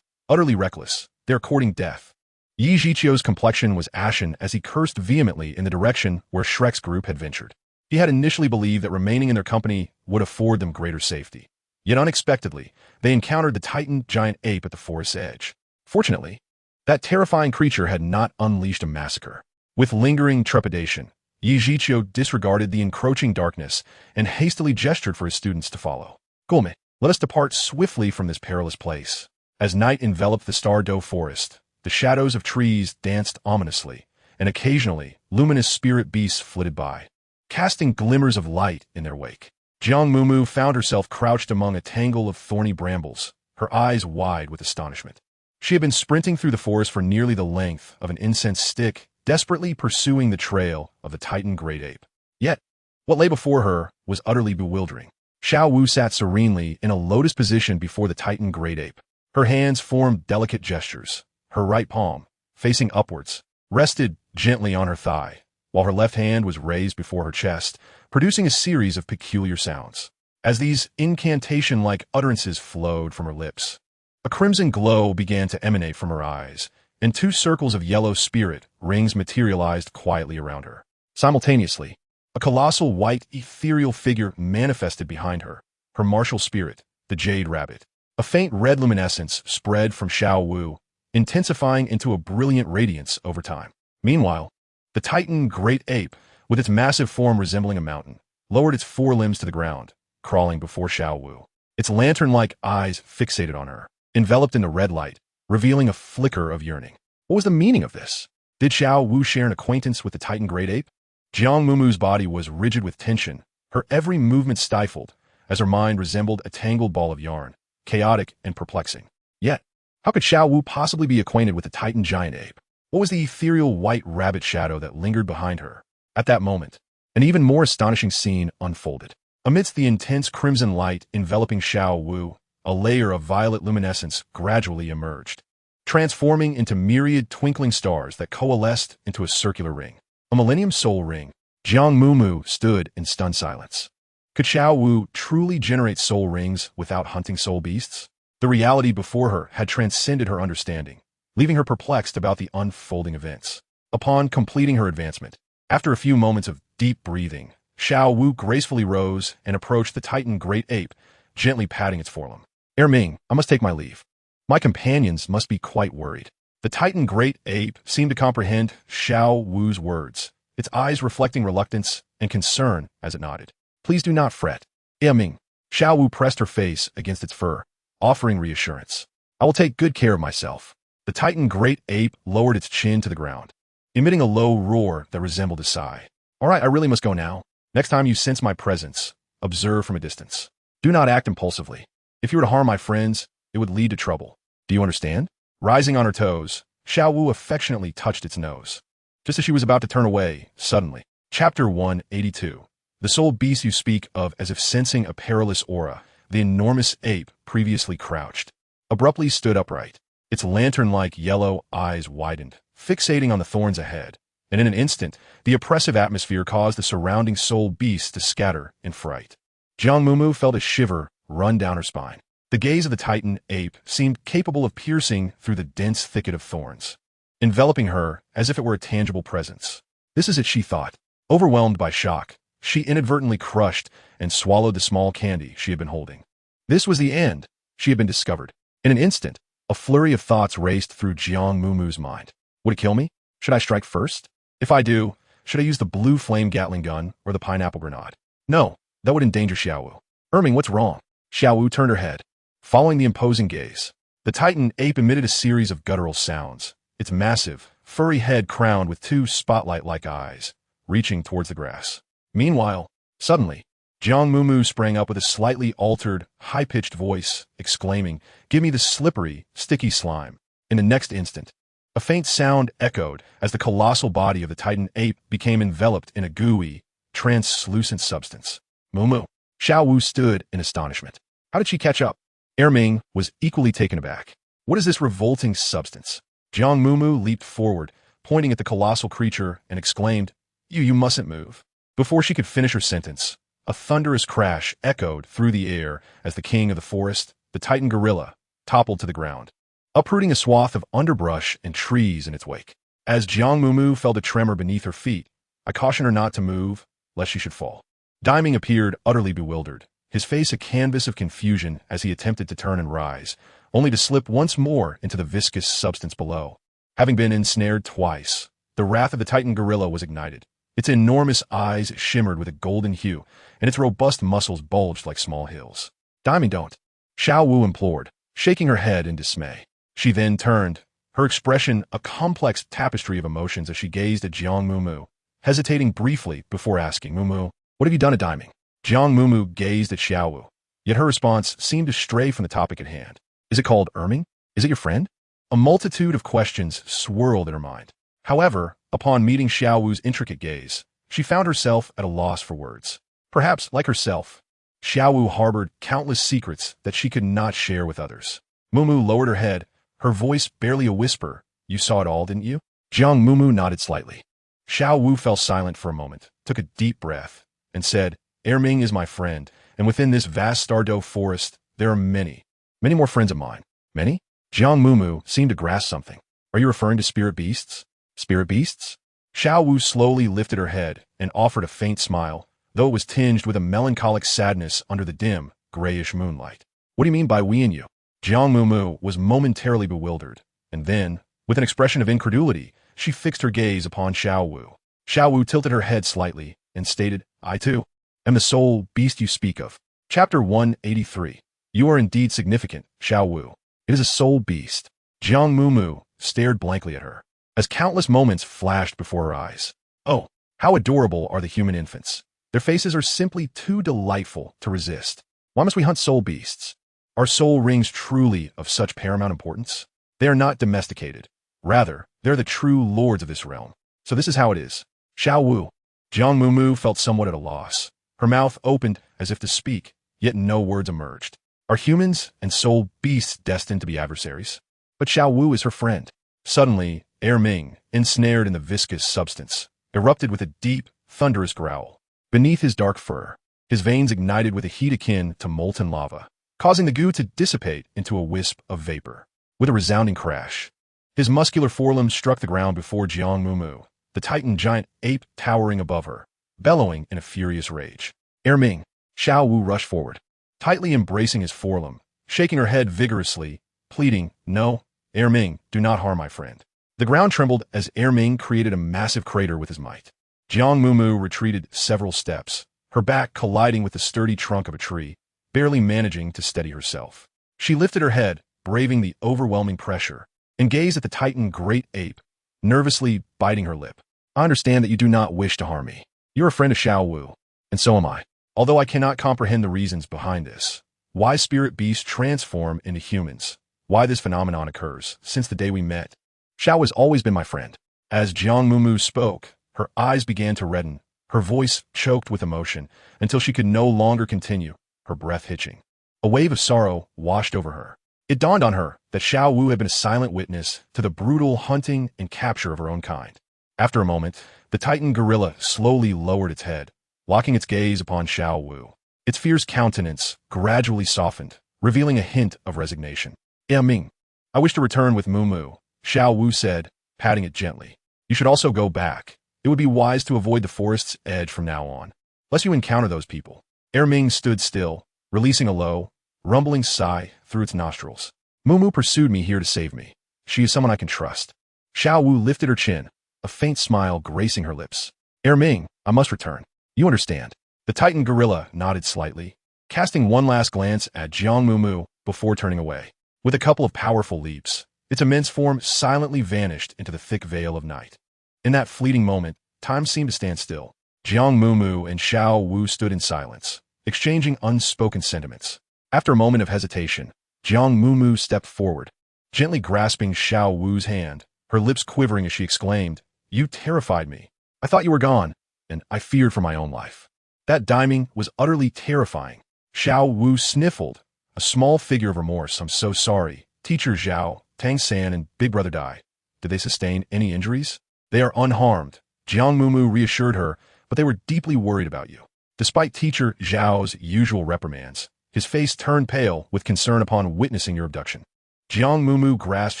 Utterly reckless, they're courting death. Yi Zhiqiu's complexion was ashen as he cursed vehemently in the direction where Shrek's group had ventured. He had initially believed that remaining in their company would afford them greater safety. Yet unexpectedly, they encountered the Titan giant ape at the forest's edge. Fortunately, that terrifying creature had not unleashed a massacre. With lingering trepidation, Yi Zhiqiu disregarded the encroaching darkness and hastily gestured for his students to follow. Gulme, let us depart swiftly from this perilous place. As night enveloped the Douluo forest, the shadows of trees danced ominously, and occasionally luminous spirit beasts flitted by, casting glimmers of light in their wake. Jiang Mumu found herself crouched among a tangle of thorny brambles, her eyes wide with astonishment. She had been sprinting through the forest for nearly the length of an incense stick, desperately pursuing the trail of the Titan great ape. Yet, what lay before her was utterly bewildering. Xiao Wu sat serenely in a lotus position before the Titan great ape. Her hands formed delicate gestures. Her right palm, facing upwards, rested gently on her thigh, while her left hand was raised before her chest, producing a series of peculiar sounds. As these incantation-like utterances flowed from her lips, a crimson glow began to emanate from her eyes, and 2 circles of yellow spirit rings materialized quietly around her. Simultaneously, a colossal white ethereal figure manifested behind her, her martial spirit, the Jade Rabbit. A faint red luminescence spread from Xiao Wu, intensifying into a brilliant radiance over time. Meanwhile, the Titan great ape, with its massive form resembling a mountain, lowered its 4 limbs to the ground, crawling before Xiao Wu. Its lantern-like eyes fixated on her, enveloped in the red light, revealing a flicker of yearning. What was the meaning of this? Did Xiao Wu share an acquaintance with the Titan great ape? Jiang Mumu's body was rigid with tension, her every movement stifled, as her mind resembled a tangled ball of yarn, chaotic and perplexing. Yet, how could Xiao Wu possibly be acquainted with the Titan giant ape? What was the ethereal white rabbit shadow that lingered behind her? At that moment, an even more astonishing scene unfolded. Amidst the intense crimson light enveloping Xiao Wu, a layer of violet luminescence gradually emerged, transforming into myriad twinkling stars that coalesced into a circular ring. A Millennium Soul Ring. Jiang Mumu stood in stunned silence. Could Xiao Wu truly generate soul rings without hunting soul beasts? The reality before her had transcended her understanding, leaving her perplexed about the unfolding events. Upon completing her advancement, after a few moments of deep breathing, Xiao Wu gracefully rose and approached the Titan great ape, gently patting its forelimb. Ming, I must take my leave. My companions must be quite worried. The Titan great ape seemed to comprehend Xiao Wu's words, its eyes reflecting reluctance and concern as it nodded. Please do not fret. Ming. Xiao Wu pressed her face against its fur, offering reassurance. I will take good care of myself. The Titan great ape lowered its chin to the ground, emitting a low roar that resembled a sigh. All right, I really must go now. Next time you sense my presence, observe from a distance. Do not act impulsively. If you were to harm my friends, it would lead to trouble. Do you understand? Rising on her toes, Xiao Wu affectionately touched its nose. Just as she was about to turn away, suddenly. Chapter 182. The soul beast you speak of as if sensing a perilous aura, the enormous ape, previously crouched, abruptly stood upright. Its lantern-like yellow eyes widened, fixating on the thorns ahead, and in an instant, the oppressive atmosphere caused the surrounding soul beasts to scatter in fright. Jiang Mumu felt a shiver run down her spine. The gaze of the Titan ape seemed capable of piercing through the dense thicket of thorns, enveloping her as if it were a tangible presence. This is it, she thought. Overwhelmed by shock, she inadvertently crushed and swallowed the small candy she had been holding. This was the end. She had been discovered. In an instant, a flurry of thoughts raced through Jiang Mumu's mind. Would it kill me? Should I strike first? If I do, should I use the blue flame Gatling gun or the pineapple grenade? No, that would endanger Xiao Wu. Ming, what's wrong? Xiao Wu turned her head. Following the imposing gaze, the Titan ape emitted a series of guttural sounds, its massive, furry head crowned with two spotlight-like eyes, reaching towards the grass. Meanwhile, suddenly, Jiang Mumu sprang up with a slightly altered, high-pitched voice, exclaiming, "Give me the slippery, sticky slime." In the next instant, a faint sound echoed as the colossal body of the Titan ape became enveloped in a gooey, translucent substance. Mumu. Xiao Wu stood in astonishment. How did she catch up? Ming was equally taken aback. What is this revolting substance? Jiang Mumu leaped forward, pointing at the colossal creature, and exclaimed, You mustn't move." Before she could finish her sentence, a thunderous crash echoed through the air as the king of the forest, the Titan gorilla, toppled to the ground, uprooting a swath of underbrush and trees in its wake. As Jiang Mumu felt a tremor beneath her feet, I cautioned her not to move, lest she should fall. Daiming appeared utterly bewildered, his face a canvas of confusion as he attempted to turn and rise, only to slip once more into the viscous substance below. Having been ensnared twice, the wrath of the Titan gorilla was ignited. Its enormous eyes shimmered with a golden hue, and its robust muscles bulged like small hills. Daiming, don't. Xiao Wu implored, shaking her head in dismay. She then turned, her expression a complex tapestry of emotions as she gazed at Jiang Mumu, hesitating briefly before asking, Mumu, what have you done at Daiming? Jiang Mumu gazed at Xiao Wu, yet her response seemed to stray from the topic at hand. Is it called Ming? Is it your friend? A multitude of questions swirled in her mind. However, upon meeting Xiao Wu's intricate gaze, she found herself at a loss for words. Perhaps, like herself, Xiao Wu harbored countless secrets that she could not share with others. Mumu lowered her head, her voice barely a whisper. You saw it all, didn't you? Jiang Mumu nodded slightly. Xiao Wu fell silent for a moment, took a deep breath, and said, Ming is my friend, and within this vast Stardow forest, there are many more friends of mine. Many? Jiang Mumu seemed to grasp something. Are you referring to spirit beasts? Spirit beasts? Xiao Wu slowly lifted her head and offered a faint smile, though it was tinged with a melancholic sadness under the dim, grayish moonlight. What do you mean by we and you? Jiang Mumu was momentarily bewildered, and then, with an expression of incredulity, she fixed her gaze upon Xiao Wu. Xiao Wu tilted her head slightly and stated, I too am the soul beast you speak of. Chapter 183. You are indeed significant, Xiao Wu. It is a soul beast. Jiang Mumu stared blankly at her, as countless moments flashed before her eyes. Oh, how adorable are the human infants. Their faces are simply too delightful to resist. Why must we hunt soul beasts? Are soul rings truly of such paramount importance? They are not domesticated. Rather, they're the true lords of this realm. So this is how it is. Xiao Wu. Jiang Mumu felt somewhat at a loss. Her mouth opened as if to speak, yet no words emerged. Are humans and soul beasts destined to be adversaries? But Xiao Wu is her friend. Suddenly, Ming, ensnared in the viscous substance, erupted with a deep, thunderous growl. Beneath his dark fur, his veins ignited with a heat akin to molten lava, causing the goo to dissipate into a wisp of vapor. With a resounding crash, his muscular forelimbs struck the ground before Jiang Mumu, the Titan giant ape towering above her, bellowing in a furious rage. Ming. Xiao Wu rushed forward, tightly embracing his forelimb, shaking her head vigorously, pleading, No, Ming, do not harm my friend. The ground trembled as Ming created a massive crater with his might. Jiang Mumu retreated several steps, her back colliding with the sturdy trunk of a tree, barely managing to steady herself. She lifted her head, braving the overwhelming pressure, and gazed at the titan great ape, nervously biting her lip. I understand that you do not wish to harm me. You're a friend of Xiao Wu, and so am I. Although I cannot comprehend the reasons behind this, why spirit beasts transform into humans, why this phenomenon occurs, since the day we met. Xiao has always been my friend. As Jiang Mumu spoke, her eyes began to redden, her voice choked with emotion, until she could no longer continue, her breath hitching. A wave of sorrow washed over her. It dawned on her that Xiao Wu had been a silent witness to the brutal hunting and capture of her own kind. After a moment, the titan gorilla slowly lowered its head, locking its gaze upon Xiao Wu. Its fierce countenance gradually softened, revealing a hint of resignation. Ming, I wish to return with Mumu, Xiao Wu said, patting it gently. You should also go back. It would be wise to avoid the forest's edge from now on, lest you encounter those people. Ming stood still, releasing a low, rumbling sigh through its nostrils. Mumu pursued me here to save me. She is someone I can trust. Xiao Wu lifted her chin, a faint smile gracing her lips. Ming, I must return. You understand. The titan gorilla nodded slightly, casting one last glance at Jiang Mumu before turning away. With a couple of powerful leaps, its immense form silently vanished into the thick veil of night. In that fleeting moment, time seemed to stand still. Jiang Mumu and Xiao Wu stood in silence, exchanging unspoken sentiments. After a moment of hesitation, Jiang Mumu stepped forward, gently grasping Xiao Wu's hand, her lips quivering as she exclaimed, You terrified me. I thought you were gone, and I feared for my own life. That diming was utterly terrifying. Xiao Wu sniffled, a small figure of remorse. I'm so sorry. Teacher Zhao, Tang San, and Big Brother Dai. Did they sustain any injuries? They are unharmed, Jiang Mumu reassured her, but they were deeply worried about you. Despite Teacher Zhao's usual reprimands, his face turned pale with concern upon witnessing your abduction. Jiang Mumu grasped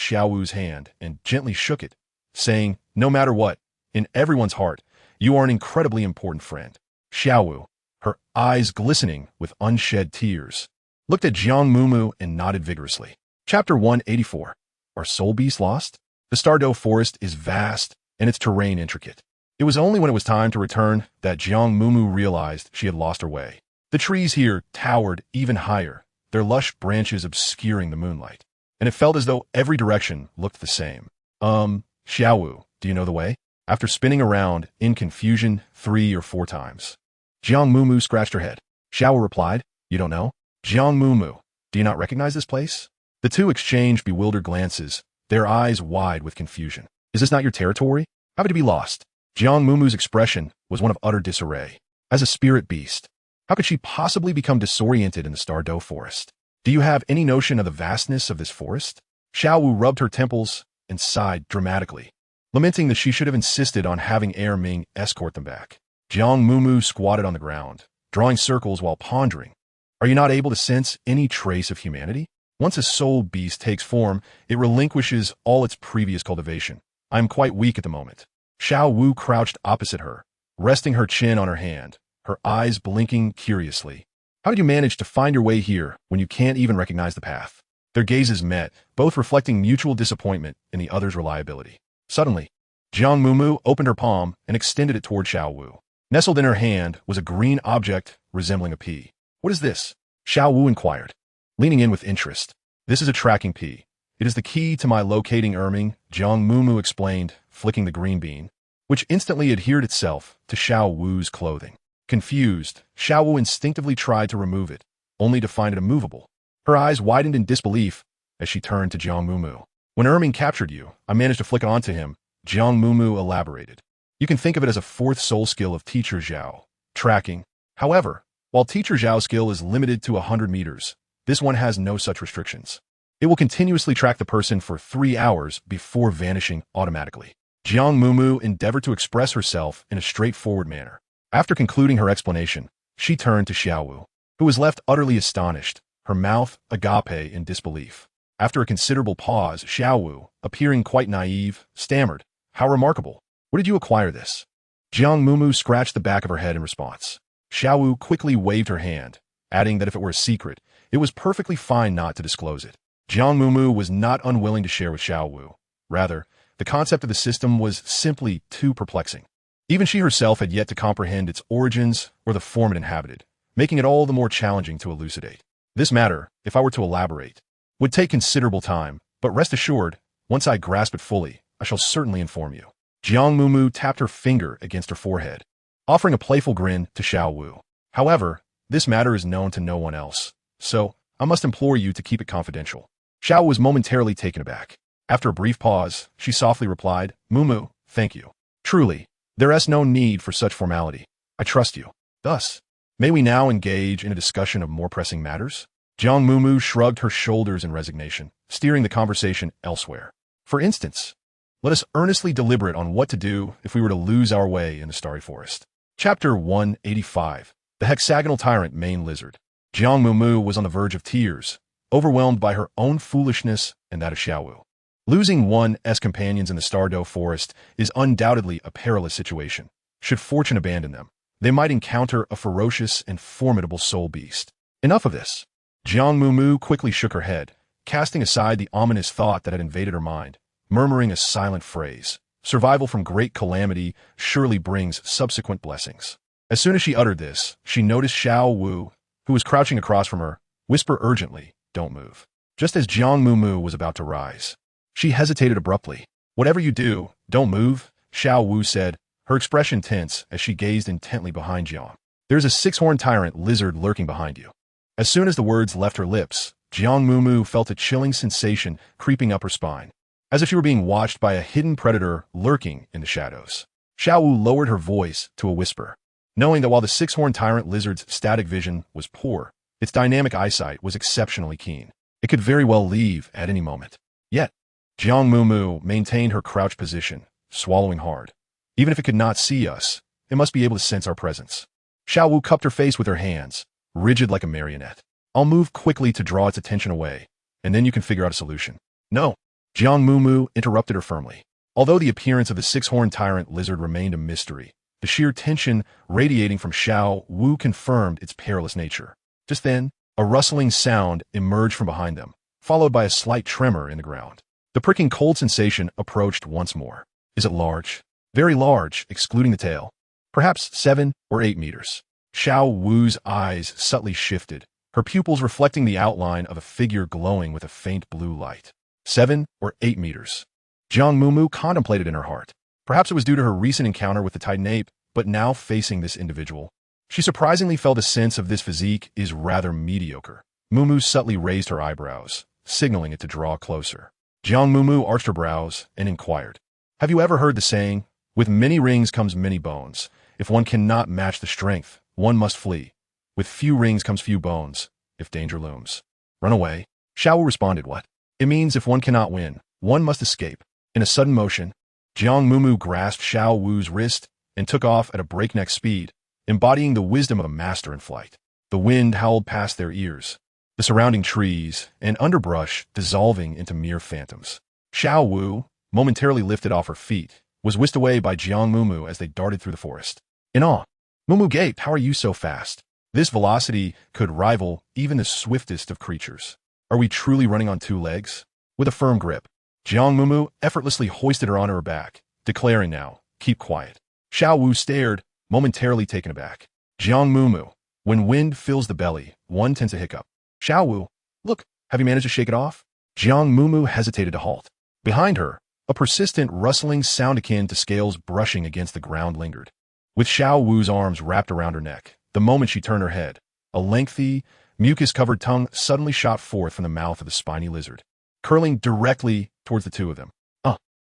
Xiao Wu's hand and gently shook it, saying, No matter what, in everyone's heart, you are an incredibly important friend. Xiao Wu, her eyes glistening with unshed tears, looked at Jiang Mumu and nodded vigorously. Chapter 184. Are soul beasts lost? The Stardow Forest is vast and its terrain intricate. It was only when it was time to return that Jiang Mumu realized she had lost her way. The trees here towered even higher, their lush branches obscuring the moonlight, and it felt as though every direction looked the same. Xiao Wu, do you know the way? After spinning around in confusion 3 or 4 times, Jiang Mumu scratched her head. Xiao Wu replied, You don't know? Jiang Mumu, do you not recognize this place? The two exchanged bewildered glances, their eyes wide with confusion. Is this not your territory? How could it be lost? Jiang Mumu's expression was one of utter disarray. As a spirit beast, how could she possibly become disoriented in the Stardow Forest? Do you have any notion of the vastness of this forest? Xiao Wu rubbed her temples and sighed dramatically, lamenting that she should have insisted on having Ming escort them back. Jiang Mumu squatted on the ground, drawing circles while pondering. Are you not able to sense any trace of humanity? Once a soul beast takes form, it relinquishes all its previous cultivation. I am quite weak at the moment. Xiao Wu crouched opposite her, resting her chin on her hand, her eyes blinking curiously. How did you manage to find your way here when you can't even recognize the path? Their gazes met, both reflecting mutual disappointment in the other's reliability. Suddenly, Jiang Mumu opened her palm and extended it toward Xiao Wu. Nestled in her hand was a green object resembling a pea. What is this? Xiao Wu inquired, leaning in with interest. This is a tracking pea. It is the key to my locating Ming, Jiang Mumu explained, flicking the green bean, which instantly adhered itself to Xiao Wu's clothing. Confused, Xiao Wu instinctively tried to remove it, only to find it immovable. Her eyes widened in disbelief as she turned to Jiang Mumu. When Ming captured you, I managed to flick it onto him, Jiang Mumu elaborated. You can think of it as a 4th soul skill of Teacher Zhao, tracking. However, while Teacher Zhao's skill is limited to 100 meters, this one has no such restrictions. It will continuously track the person for 3 hours before vanishing automatically. Jiang Mumu endeavored to express herself in a straightforward manner. After concluding her explanation, she turned to Xiao Wu, who was left utterly astonished, her mouth agape in disbelief. After a considerable pause, Xiao Wu, appearing quite naive, stammered, How remarkable! Where did you acquire this? Jiang Mumu scratched the back of her head in response. Xiao Wu quickly waved her hand, adding that if it were a secret, it was perfectly fine not to disclose it. Jiang Mumu was not unwilling to share with Xiao Wu. Rather, the concept of the system was simply too perplexing. Even she herself had yet to comprehend its origins or the form it inhabited, making it all the more challenging to elucidate. This matter, if I were to elaborate, would take considerable time, but rest assured, once I grasp it fully, I shall certainly inform you. Jiang Mumu tapped her finger against her forehead, offering a playful grin to Xiao Wu. However, this matter is known to no one else, so I must implore you to keep it confidential. Xiao was momentarily taken aback. After a brief pause, she softly replied, Mumu, thank you. Truly, there is no need for such formality. I trust you. Thus, may we now engage in a discussion of more pressing matters? Jiang Mumu shrugged her shoulders in resignation, steering the conversation elsewhere. For instance, let us earnestly deliberate on what to do if we were to lose our way in the starry forest. Chapter 185. The Hexagonal Tyrant Main Lizard. Jiang Mumu was on the verge of tears, overwhelmed by her own foolishness and that of Xiaowu. Losing one's companions in the Stardow Forest is undoubtedly a perilous situation. Should fortune abandon them, they might encounter a ferocious and formidable soul beast. Enough of this. Jiang Mumu quickly shook her head, casting aside the ominous thought that had invaded her mind, murmuring a silent phrase. Survival from great calamity surely brings subsequent blessings. As soon as she uttered this, she noticed Xiao Wu, who was crouching across from her, whisper urgently, don't move. Just as Jiang Mumu was about to rise, she hesitated abruptly. Whatever you do, don't move, Xiao Wu said, her expression tense as she gazed intently behind Jiang. There's a six-horned tyrant lizard lurking behind you. As soon as the words left her lips, Jiang Mumu felt a chilling sensation creeping up her spine, as if she were being watched by a hidden predator lurking in the shadows. Xiao Wu lowered her voice to a whisper, knowing that while the six-horned tyrant lizard's static vision was poor, its dynamic eyesight was exceptionally keen. It could very well leave at any moment. Yet, Jiang Mumu maintained her crouched position, swallowing hard. Even if it could not see us, it must be able to sense our presence. Xiao Wu cupped her face with her hands, rigid like a marionette. I'll move quickly to draw its attention away, and then you can figure out a solution. No. Jiang Mumu interrupted her firmly. Although the appearance of the six-horned tyrant lizard remained a mystery, the sheer tension radiating from Xiao Wu confirmed its perilous nature. Just then, a rustling sound emerged from behind them, followed by a slight tremor in the ground. The pricking cold sensation approached once more. Is it large? Very large, excluding the tail. Perhaps 7 or 8 meters. Xiao Wu's eyes subtly shifted, her pupils reflecting the outline of a figure glowing with a faint blue light. 7 or 8 meters. Jiang Mumu contemplated in her heart. Perhaps it was due to her recent encounter with the Titan ape, but now facing this individual, she surprisingly felt a sense of this physique is rather mediocre. Mumu subtly raised her eyebrows, signaling it to draw closer. Jiang Mumu arched her brows and inquired, have you ever heard the saying, with many rings comes many bones. If one cannot match the strength, one must flee. With few rings comes few bones, if danger looms. Run away. Xiao Wu responded, what? It means if one cannot win, one must escape. In a sudden motion, Jiang Mumu grasped Xiao Wu's wrist and took off at a breakneck speed, embodying the wisdom of a master in flight. The wind howled past their ears, the surrounding trees and underbrush dissolving into mere phantoms. Xiao Wu, momentarily lifted off her feet, was whisked away by Jiang Mumu as they darted through the forest. In awe, Mumu gaped, how are you so fast? This velocity could rival even the swiftest of creatures. Are we truly running on 2 legs? With a firm grip, Jiang Mumu effortlessly hoisted her onto her back, declaring now, keep quiet. Xiao Wu stared, momentarily taken aback. Jiang Mumu, when wind fills the belly, one tends to hiccup. Xiao Wu, look, have you managed to shake it off? Jiang Mumu hesitated to halt. Behind her, a persistent rustling sound akin to scales brushing against the ground lingered. With Xiao Wu's arms wrapped around her neck, the moment she turned her head, a lengthy, mucus-covered tongue suddenly shot forth from the mouth of the spiny lizard, curling directly towards the two of them.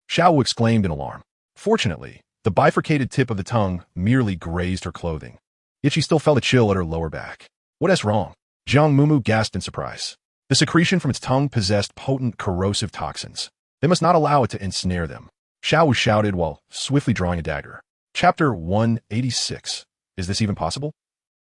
Xiao Wu exclaimed in alarm. Fortunately, the bifurcated tip of the tongue merely grazed her clothing. Yet she still felt a chill at her lower back. What is wrong? Jiang Mumu gasped in surprise. The secretion from its tongue possessed potent corrosive toxins. They must not allow it to ensnare them. Xiao Wu shouted while swiftly drawing a dagger. Chapter 186. Is this even possible?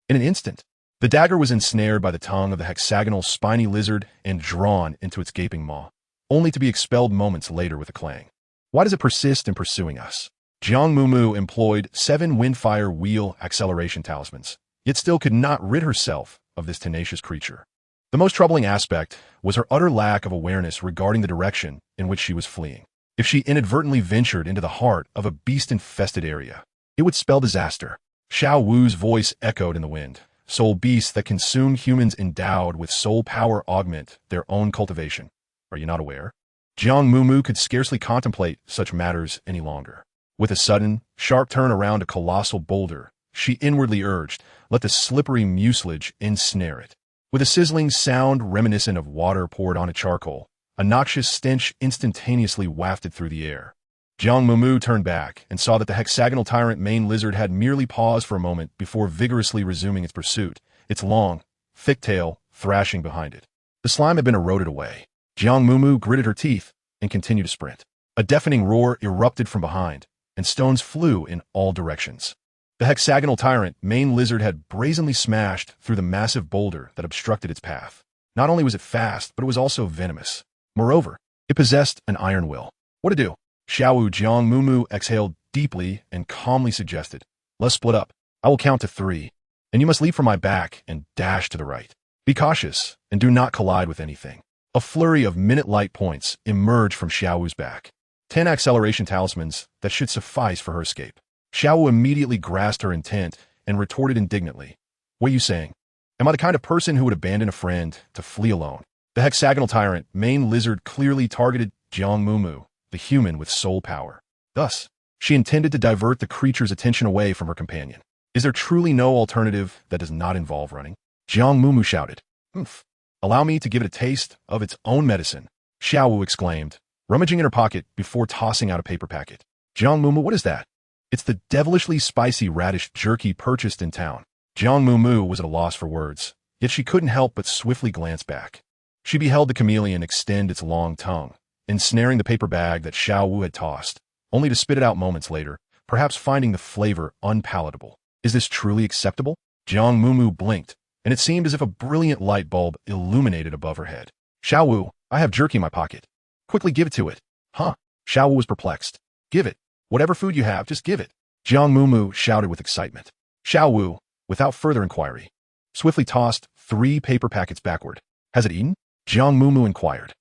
In an instant, the dagger was ensnared by the tongue of the hexagonal spiny lizard and drawn into its gaping maw, only to be expelled moments later with a clang. Why does it persist in pursuing us? Jiang Mumu employed 7 windfire wheel acceleration talismans, yet still could not rid herself of this tenacious creature. The most troubling aspect was her utter lack of awareness regarding the direction in which she was fleeing. If she inadvertently ventured into the heart of a beast-infested area, It would spell disaster. Xiao Wu's voice echoed in the wind. Soul beasts that consume humans endowed with soul power augment their own cultivation. Are you not aware? Jiang Mumu could scarcely contemplate such matters any longer. With a sudden, sharp turn around a colossal boulder, she inwardly urged, let the slippery mucilage ensnare it. With a sizzling sound reminiscent of water poured on a charcoal, a noxious stench instantaneously wafted through the air. Jiang Mumu turned back and saw that the hexagonal tyrant mane lizard had merely paused for a moment before vigorously resuming its pursuit, its long, thick tail thrashing behind it. The slime had been eroded away. Jiang Mumu gritted her teeth and continued to sprint. A deafening roar erupted from behind, and stones flew in all directions. The hexagonal tyrant mane lizard had brazenly smashed through the massive boulder that obstructed its path. Not only was it fast, but it was also venomous. Moreover, it possessed an iron will. What to do? Xiao Jiang Mumu exhaled deeply and calmly suggested, let's split up. I will count to 3, and you must leap from my back and dash to the right. Be cautious, and do not collide with anything. A flurry of minute light points emerged from Xiao's back. 10 acceleration talismans that should suffice for her escape. Xiao immediately grasped her intent and retorted indignantly, what are you saying? Am I the kind of person who would abandon a friend to flee alone? The hexagonal tyrant mane lizard clearly targeted Jiang Mumu, the human with soul power. Thus, she intended to divert the creature's attention away from her companion. Is there truly no alternative that does not involve running? Jiang Mumu shouted. Humph. Allow me to give it a taste of its own medicine, Xiao exclaimed, rummaging in her pocket before tossing out a paper packet. Jiang Mumu, what is that? It's the devilishly spicy radish jerky purchased in town. Jiang Mumu was at a loss for words, yet she couldn't help but swiftly glance back. She beheld the chameleon extend its long tongue, ensnaring the paper bag that Xiao Wu had tossed, only to spit it out moments later, perhaps finding the flavor unpalatable. Is this truly acceptable? Jiang Mumu blinked, and it seemed as if a brilliant light bulb illuminated above her head. Xiao Wu, I have jerky in my pocket. Quickly give it to it. Huh? Xiao Wu was perplexed. Give it. Whatever food you have, just give it. Jiang Mumu shouted with excitement. Xiao Wu, without further inquiry, swiftly tossed 3 paper packets backward. Has it eaten? Jiang Mumu inquired.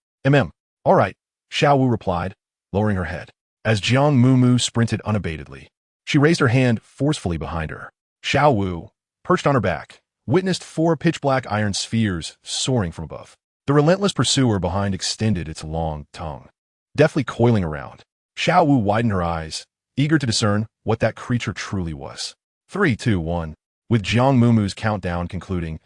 All right, Xiao Wu replied, lowering her head. As Jiang Mumu sprinted unabatedly, she raised her hand forcefully behind her. Xiao Wu, perched on her back, witnessed 4 pitch-black iron spheres soaring from above. The relentless pursuer behind extended its long tongue, deftly coiling around. Xiao Wu widened her eyes, eager to discern what that creature truly was. 3, 2, 1. With Jiang Mumu's countdown concluding,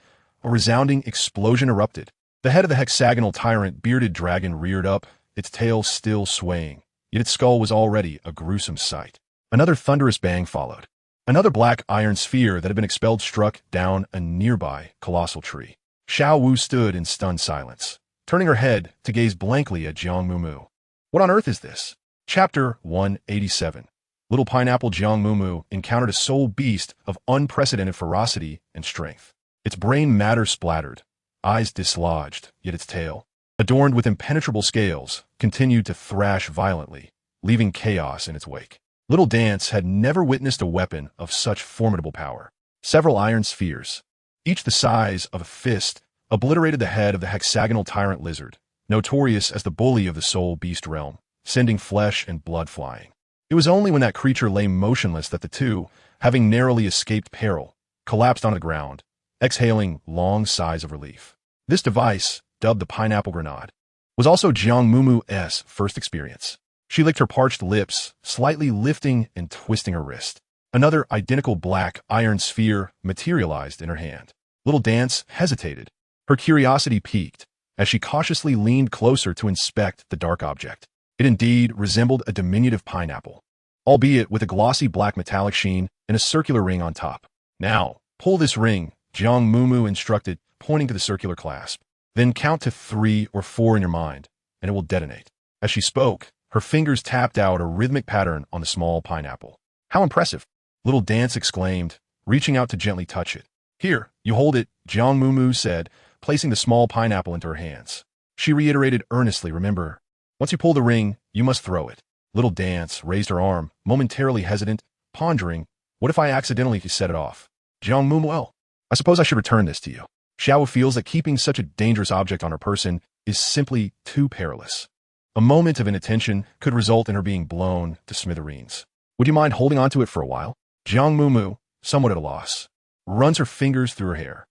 a resounding explosion erupted. The head of the hexagonal tyrant bearded dragon reared up, its tail still swaying, yet its skull was already a gruesome sight. Another thunderous bang followed. Another black iron sphere that had been expelled struck down a nearby colossal tree. Xiao Wu stood in stunned silence, turning her head to gaze blankly at Jiang Mumu. What on earth is this? Chapter 187. Little Pineapple Jiang Mumu encountered a soul beast of unprecedented ferocity and strength. Its brain matter splattered, eyes dislodged, yet its tail, adorned with impenetrable scales, continued to thrash violently, leaving chaos in its wake. Little Dance had never witnessed a weapon of such formidable power. Several iron spheres, each the size of a fist, obliterated the head of the hexagonal tyrant lizard, notorious as the bully of the soul beast realm, sending flesh and blood flying. It was only when that creature lay motionless that the two, having narrowly escaped peril, collapsed onto the ground, exhaling long sighs of relief. This device, dubbed the pineapple grenade, was also Jiang Mumu's first experience. She licked her parched lips, slightly lifting and twisting her wrist. Another identical black iron sphere materialized in her hand. Little Dance hesitated. Her curiosity piqued as she cautiously leaned closer to inspect the dark object. It indeed resembled a diminutive pineapple, albeit with a glossy black metallic sheen and a circular ring on top. Now, pull this ring, Jiang Mumu instructed, pointing to the circular clasp. Then count to 3 or 4 in your mind, and it will detonate. As she spoke, her fingers tapped out a rhythmic pattern on the small pineapple. How impressive! Little Dance exclaimed, reaching out to gently touch it. Here, you hold it, Jiang Mumu said, placing the small pineapple into her hands. She reiterated earnestly, remember, once you pull the ring, you must throw it. Little Dance raised her arm, momentarily hesitant, pondering, what if I accidentally set it off? Jiang Mumu, well, I suppose I should return this to you. Xiao feels that keeping such a dangerous object on her person is simply too perilous. A moment of inattention could result in her being blown to smithereens. Would you mind holding on to it for a while? Jiang Mumu, somewhat at a loss, runs her fingers through her hair.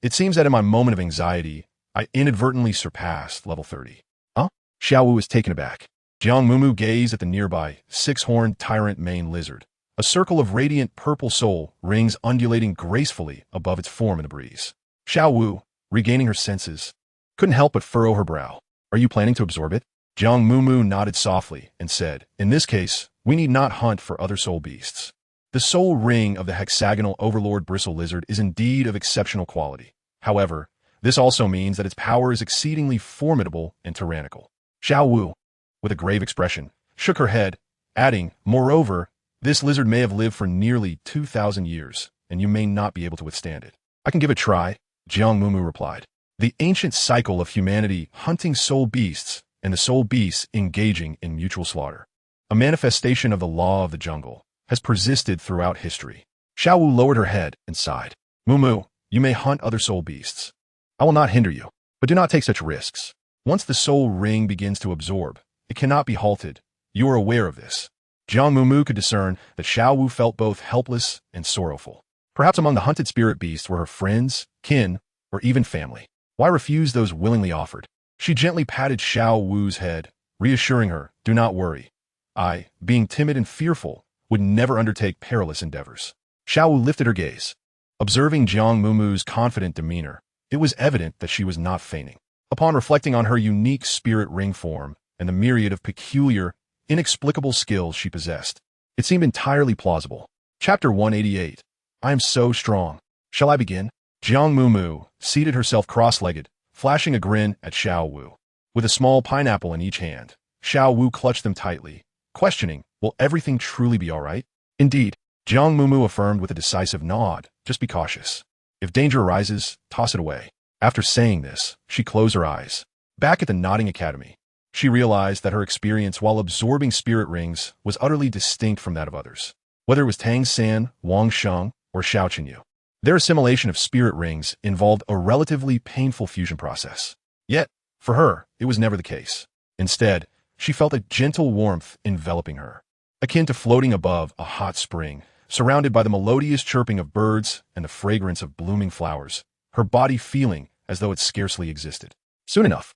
It seems that in my moment of anxiety, I inadvertently surpassed level 30. Huh? Xiao Wu is taken aback. Jiang Mumu gazed at the nearby six-horned tyrant mane lizard. A circle of radiant purple soul rings undulating gracefully above its form in the breeze. Xiao Wu, regaining her senses, couldn't help but furrow her brow. Are you planning to absorb it? Jiang Mumu nodded softly and said, in this case, we need not hunt for other soul beasts. The soul ring of the hexagonal overlord bristle lizard is indeed of exceptional quality. However, this also means that its power is exceedingly formidable and tyrannical. Xiao Wu, with a grave expression, shook her head, adding, moreover, this lizard may have lived for nearly 2,000 years, and you may not be able to withstand it. I can give it a try, Jiang Mumu replied. The ancient cycle of humanity hunting soul beasts and the soul beasts engaging in mutual slaughter, a manifestation of the law of the jungle, has persisted throughout history. Xiao Wu lowered her head and sighed. Mumu, you may hunt other soul beasts. I will not hinder you, but do not take such risks. Once the soul ring begins to absorb, it cannot be halted. You are aware of this. Jiang Mumu could discern that Xiao Wu felt both helpless and sorrowful. Perhaps among the hunted spirit beasts were her friends, kin, or even family. Why refuse those willingly offered? She gently patted Xiao Wu's head, reassuring her, do not worry. I, being timid and fearful, would never undertake perilous endeavors. Xiao Wu lifted her gaze. Observing Jiang Mumu's confident demeanor, it was evident that she was not feigning. Upon reflecting on her unique spirit ring form and the myriad of peculiar, inexplicable skills she possessed, it seemed entirely plausible. Chapter 188. I am so strong. Shall I begin? Jiang Mumu seated herself cross-legged, flashing a grin at Xiao Wu. With a small pineapple in each hand, Xiao Wu clutched them tightly, questioning, will everything truly be all right? Indeed, Jiang Mumu affirmed with a decisive nod, just be cautious. If danger arises, toss it away. After saying this, she closed her eyes. Back at the Nodding Academy, she realized that her experience while absorbing spirit rings was utterly distinct from that of others. Whether it was Tang San, Wang Sheng, or Xiao Qinyu, their assimilation of spirit rings involved a relatively painful fusion process. Yet, for her, it was never the case. Instead, she felt a gentle warmth enveloping her, akin to floating above a hot spring, surrounded by the melodious chirping of birds and the fragrance of blooming flowers, her body feeling as though it scarcely existed. Soon enough,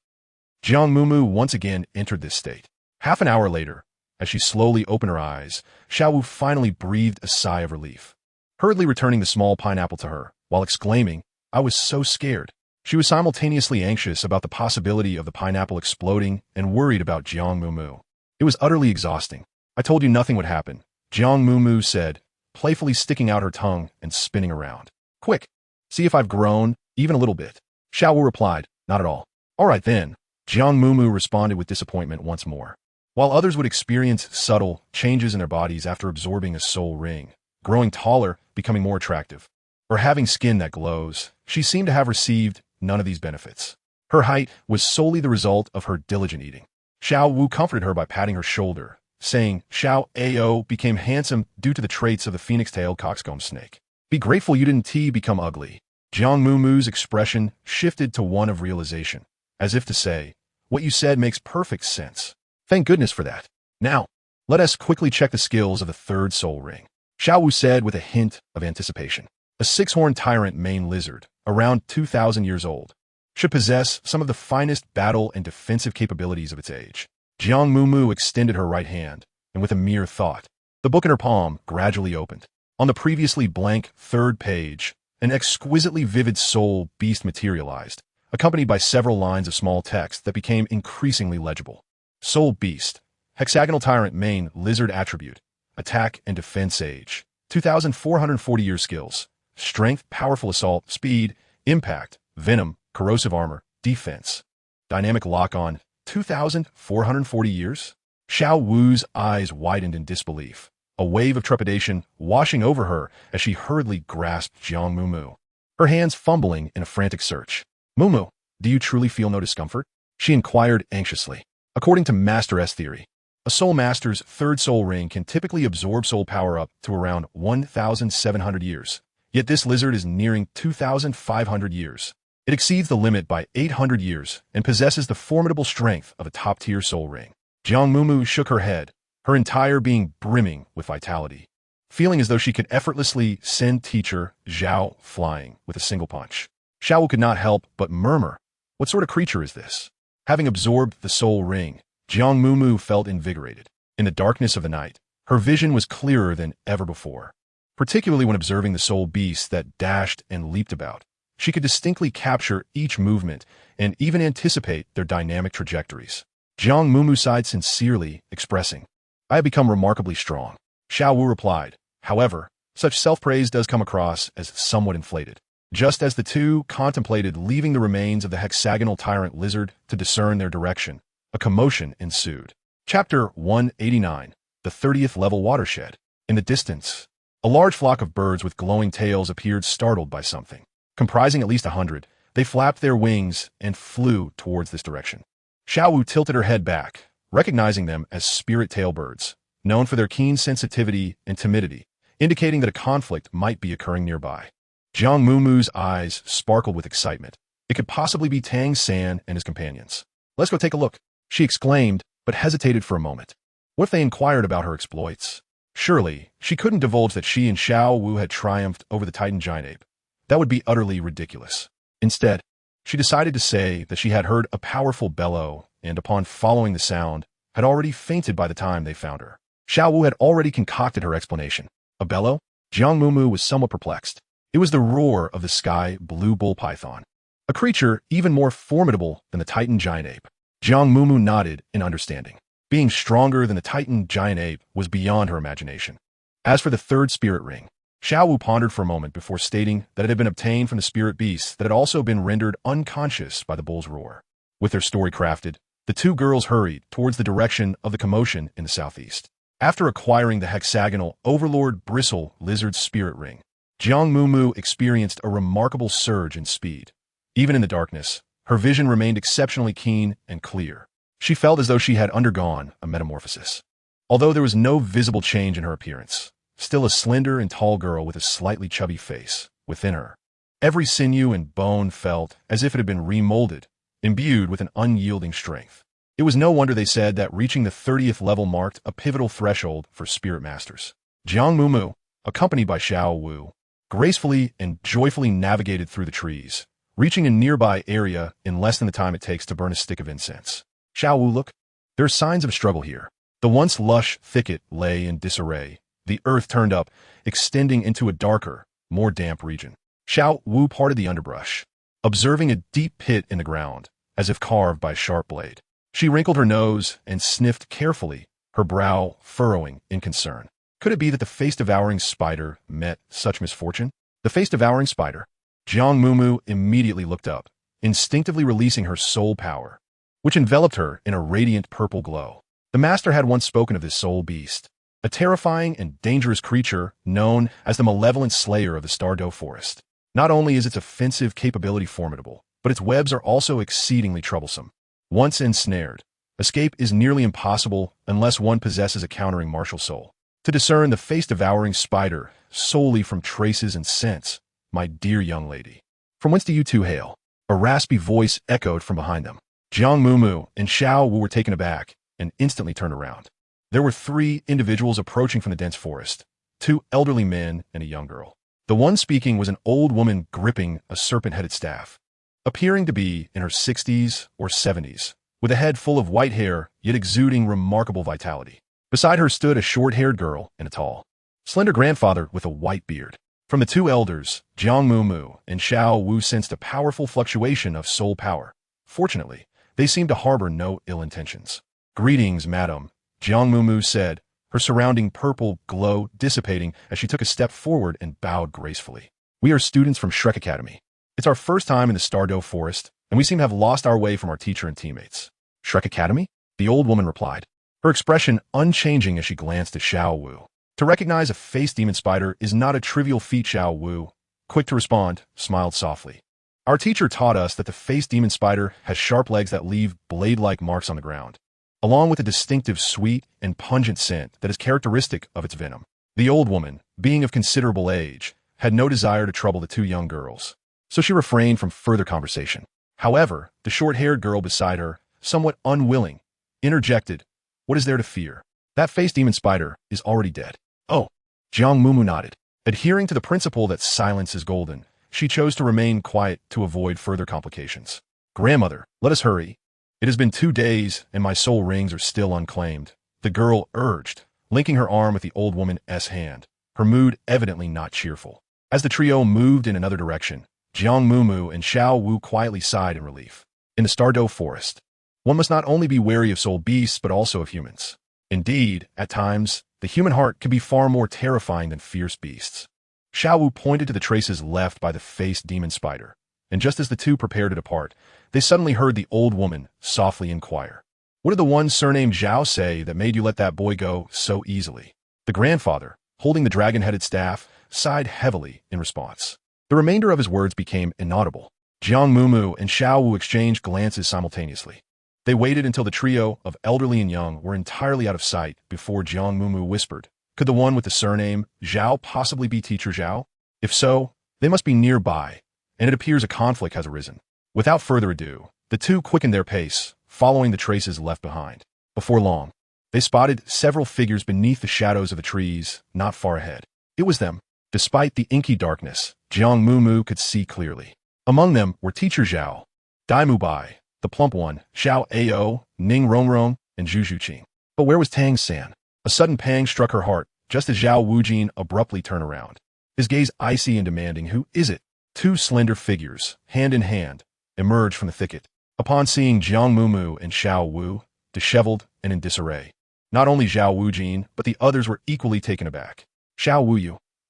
Jiang Mumu once again entered this state. Half an hour later, as she slowly opened her eyes, Xiao Wu finally breathed a sigh of relief, hurriedly returning the small pineapple to her, while exclaiming, I was so scared. She was simultaneously anxious about the possibility of the pineapple exploding and worried about Jiang Mumu. It was utterly exhausting. I told you nothing would happen, Jiang Mumu said, playfully sticking out her tongue and spinning around. Quick, see if I've grown, even a little bit. Xiao Wu replied, not at all. All right then, Jiang Mumu responded with disappointment once more. While others would experience subtle changes in their bodies after absorbing a soul ring, growing taller, becoming more attractive, or having skin that glows, she seemed to have received none of these benefits. Her height was solely the result of her diligent eating. Xiao Wu comforted her by patting her shoulder, saying Xiao Ao became handsome due to the traits of the phoenix-tailed coxcomb snake. Be grateful you didn't become ugly. Jiang Mumu's expression shifted to one of realization, as if to say, what you said makes perfect sense. Thank goodness for that. Now, let us quickly check the skills of the third soul ring. Xiao Wu said with a hint of anticipation. A six-horned tyrant mane lizard, around 2,000 years old, should possess some of the finest battle and defensive capabilities of its age. Jiang Mumu extended her right hand, and with a mere thought, the book in her palm gradually opened. On the previously blank third page, an exquisitely vivid soul beast materialized, accompanied by several lines of small text that became increasingly legible. Soul beast, hexagonal tyrant mane lizard attribute, attack and defense age, 2,440 year skills, strength, powerful assault, speed, impact, venom, corrosive armor, defense. Dynamic lock-on, 2,440 years? Xiao Wu's eyes widened in disbelief, a wave of trepidation washing over her as she hurriedly grasped Jiang Mumu, her hands fumbling in a frantic search. Mumu, do you truly feel no discomfort? She inquired anxiously. According to Master S theory, a soul master's third soul ring can typically absorb soul power up to around 1,700 years. Yet this lizard is nearing 2,500 years. It exceeds the limit by 800 years and possesses the formidable strength of a top-tier soul ring. Jiang Mumu shook her head, her entire being brimming with vitality. feeling as though she could effortlessly send teacher Zhao flying with a single punch. Xiao Wu could not help but murmur, "What sort of creature is this?" Having absorbed the soul ring, Jiang Mumu felt invigorated. In the darkness of the night, her vision was clearer than ever before. Particularly when observing the soul beasts that dashed and leaped about, she could distinctly capture each movement and even anticipate their dynamic trajectories. Jiang Mumu sighed sincerely, expressing, "I have become remarkably strong." Xiao Wu replied, "However, such self-praise does come across as somewhat inflated." Just as the two contemplated leaving the remains of the hexagonal tyrant lizard to discern their direction, a commotion ensued. Chapter 189, The 30th Level Watershed. In the distance, a large flock of birds with glowing tails appeared, startled by something. Comprising at least 100, they flapped their wings and flew towards this direction. Xiao Wu tilted her head back, recognizing them as spirit tail birds, known for their keen sensitivity and timidity, indicating that a conflict might be occurring nearby. Jiang Mumu's eyes sparkled with excitement. It could possibly be Tang San and his companions. "Let's go take a look," she exclaimed, but hesitated for a moment. What if they inquired about her exploits? Surely, she couldn't divulge that she and Xiao Wu had triumphed over the Titan giant ape. That would be utterly ridiculous. Instead, she decided to say that she had heard a powerful bellow and, upon following the sound, had already fainted by the time they found her. Xiao Wu had already concocted her explanation. A bellow? Jiang Mumu was somewhat perplexed. It was the roar of the sky blue bull python, a creature even more formidable than the Titan giant ape. Jiang Mumu nodded in understanding. Being stronger than the Titan giant ape was beyond her imagination. As for the third spirit ring, Xiao Wu pondered for a moment before stating that it had been obtained from the spirit beasts that had also been rendered unconscious by the bull's roar. With their story crafted, the two girls hurried towards the direction of the commotion in the southeast. After acquiring the hexagonal Overlord Bristle Lizard's spirit ring, Jiang Mumu experienced a remarkable surge in speed. Even in the darkness, her vision remained exceptionally keen and clear. She felt as though she had undergone a metamorphosis. Although there was no visible change in her appearance, still a slender and tall girl with a slightly chubby face within her. Every sinew and bone felt as if it had been remolded, imbued with an unyielding strength. It was no wonder they said that reaching the 30th level marked a pivotal threshold for spirit masters. Jiang Mumu, accompanied by Xiao Wu, gracefully and joyfully navigated through the trees, reaching a nearby area in less than the time it takes to burn a stick of incense. "Xiao Wu, look. There are signs of struggle here." The once lush thicket lay in disarray, the earth turned up, extending into a darker, more damp region. Xiao Wu parted the underbrush, observing a deep pit in the ground, as if carved by a sharp blade. She wrinkled her nose and sniffed carefully, her brow furrowing in concern. Could it be that the face-devouring spider met such misfortune? The face-devouring spider? Jiang Mumu immediately looked up, instinctively releasing her soul power, which enveloped her in a radiant purple glow. The master had once spoken of this soul beast, a terrifying and dangerous creature known as the malevolent slayer of the Stardow Forest. Not only is its offensive capability formidable, but its webs are also exceedingly troublesome. Once ensnared, escape is nearly impossible unless one possesses a countering martial soul. To discern the face-devouring spider solely from traces and scents, my dear young lady. From whence do you two hail? A raspy voice echoed from behind them. Jiang Mumu and Xiao Wu were taken aback and instantly turned around. There were 3 individuals approaching from the dense forest, 2 elderly men and a young girl. The one speaking was an old woman gripping a serpent-headed staff, appearing to be in her 60s or 70s, with a head full of white hair yet exuding remarkable vitality. Beside her stood a short-haired girl and a tall, slender grandfather with a white beard. From the 2 elders, Jiang Mumu and Xiao Wu sensed a powerful fluctuation of soul power. Fortunately, they seemed to harbor no ill intentions. "Greetings, madam," Jiang Mumu said, her surrounding purple glow dissipating as she took a step forward and bowed gracefully. "We are students from Shrek Academy. It's our first time in the Stardow Forest, and we seem to have lost our way from our teacher and teammates." "Shrek Academy?" the old woman replied, her expression unchanging as she glanced at Xiao Wu. To recognize a face demon spider is not a trivial feat. Xiao Wu, quick to respond, smiled softly. "Our teacher taught us that the face demon spider has sharp legs that leave blade-like marks on the ground, along with a distinctive sweet and pungent scent that is characteristic of its venom." The old woman, being of considerable age, had no desire to trouble the 2 young girls, so she refrained from further conversation. However, the short-haired girl beside her, somewhat unwilling, interjected, "What is there to fear? That face demon spider is already dead." "Oh, Jiang Mumu nodded. Adhering to the principle that silence is golden, she chose to remain quiet to avoid further complications. Grandmother, let us hurry. It has been 2 days, and my soul rings are still unclaimed, the girl urged, linking her arm with the old woman's hand, her mood evidently not cheerful. As the trio moved in another direction, Jiang Mumu and Xiao Wu quietly sighed in relief. In the Stardow Forest, one must not only be wary of soul beasts but also of humans. Indeed, at times, the human heart can be far more terrifying than fierce beasts. Xiao Wu pointed to the traces left by the faced demon spider, and just as the two prepared to depart, they suddenly heard the old woman softly inquire, "What did the one surnamed Zhao say that made you let that boy go so easily?" The grandfather, holding the dragon-headed staff, sighed heavily in response. The remainder of his words became inaudible. Jiang Mumu and Xiao Wu exchanged glances simultaneously. They waited until the trio of elderly and young were entirely out of sight before Jiang Mumu whispered, "Could the one with the surname Zhao possibly be Teacher Zhao? If so, they must be nearby, and it appears a conflict has arisen." Without further ado, the two quickened their pace, following the traces left behind. Before long, they spotted several figures beneath the shadows of the trees not far ahead. It was them. Despite the inky darkness, Jiang Mumu could see clearly. Among them were Teacher Zhao, Dai Mubai, the plump one, Xiao Ao, Ning Rongrong, and Zhu Zhuqing. But where was Tang San? A sudden pang struck her heart, just as Zhao Wujin abruptly turned around. His gaze icy and demanding, "Who is it?" Two slender figures, hand in hand, emerged from the thicket. Upon seeing Jiang Mumu and Xiao Wu, disheveled and in disarray, not only Zhao Wujin, but the others were equally taken aback. "Xiao Wu,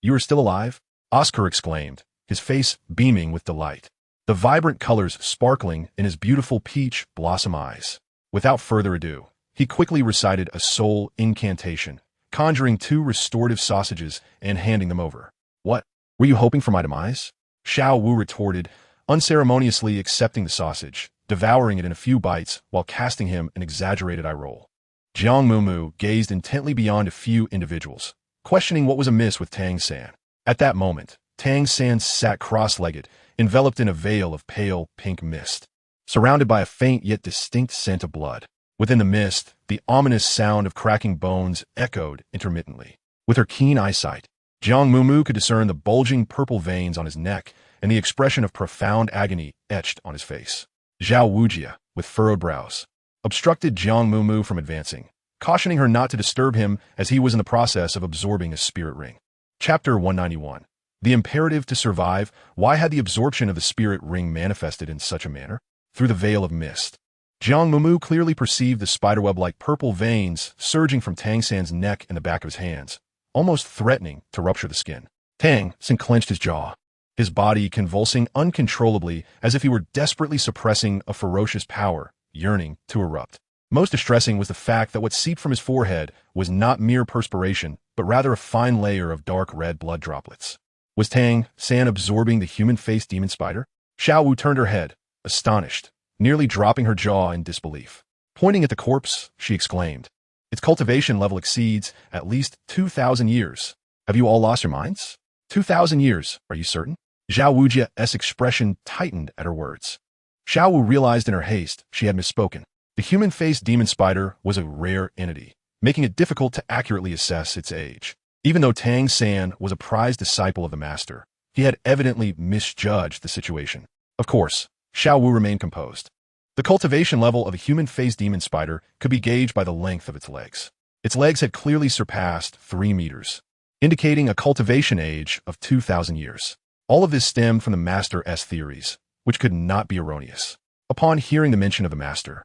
you are still alive?" Oscar exclaimed, his face beaming with delight, the vibrant colors sparkling in his beautiful peach blossom eyes. Without further ado, he quickly recited a soul incantation, conjuring 2 restorative sausages and handing them over. "What? Were you hoping for my demise?" Xiao Wu retorted, unceremoniously accepting the sausage, devouring it in a few bites while casting him an exaggerated eye roll. Jiang Mumu gazed intently beyond a few individuals, questioning what was amiss with Tang San. At that moment, Tang San sat cross-legged, enveloped in a veil of pale pink mist, surrounded by a faint yet distinct scent of blood. Within the mist, the ominous sound of cracking bones echoed intermittently. With her keen eyesight, Jiang Mumu could discern the bulging purple veins on his neck and the expression of profound agony etched on his face. Zhao Wujia, with furrowed brows, obstructed Jiang Mumu from advancing, cautioning her not to disturb him as he was in the process of absorbing a spirit ring. Chapter 191. The imperative to survive. Why had the absorption of the spirit ring manifested in such a manner? Through the veil of mist, Jiang Mumu clearly perceived the spiderweb-like purple veins surging from Tang San's neck and the back of his hands, almost threatening to rupture the skin. Tang San clenched his jaw, his body convulsing uncontrollably as if he were desperately suppressing a ferocious power, yearning to erupt. Most distressing was the fact that what seeped from his forehead was not mere perspiration, but rather a fine layer of dark red blood droplets. Was Tang San absorbing the human-faced demon spider? Xiao Wu turned her head, astonished, nearly dropping her jaw in disbelief. Pointing at the corpse, she exclaimed, "Its cultivation level exceeds at least 2,000 years. Have you all lost your minds? 2,000 years, are you certain?" Zhao Wujia's expression tightened at her words. Xiao Wu realized in her haste she had misspoken. The human-faced demon spider was a rare entity, making it difficult to accurately assess its age. Even though Tang San was a prized disciple of the master, he had evidently misjudged the situation. Of course, Xiao Wu remained composed. The cultivation level of a human-faced demon spider could be gauged by the length of its legs. Its legs had clearly surpassed 3 meters, indicating a cultivation age of 2,000 years. All of this stemmed from the master's theories, which could not be erroneous. Upon hearing the mention of the master,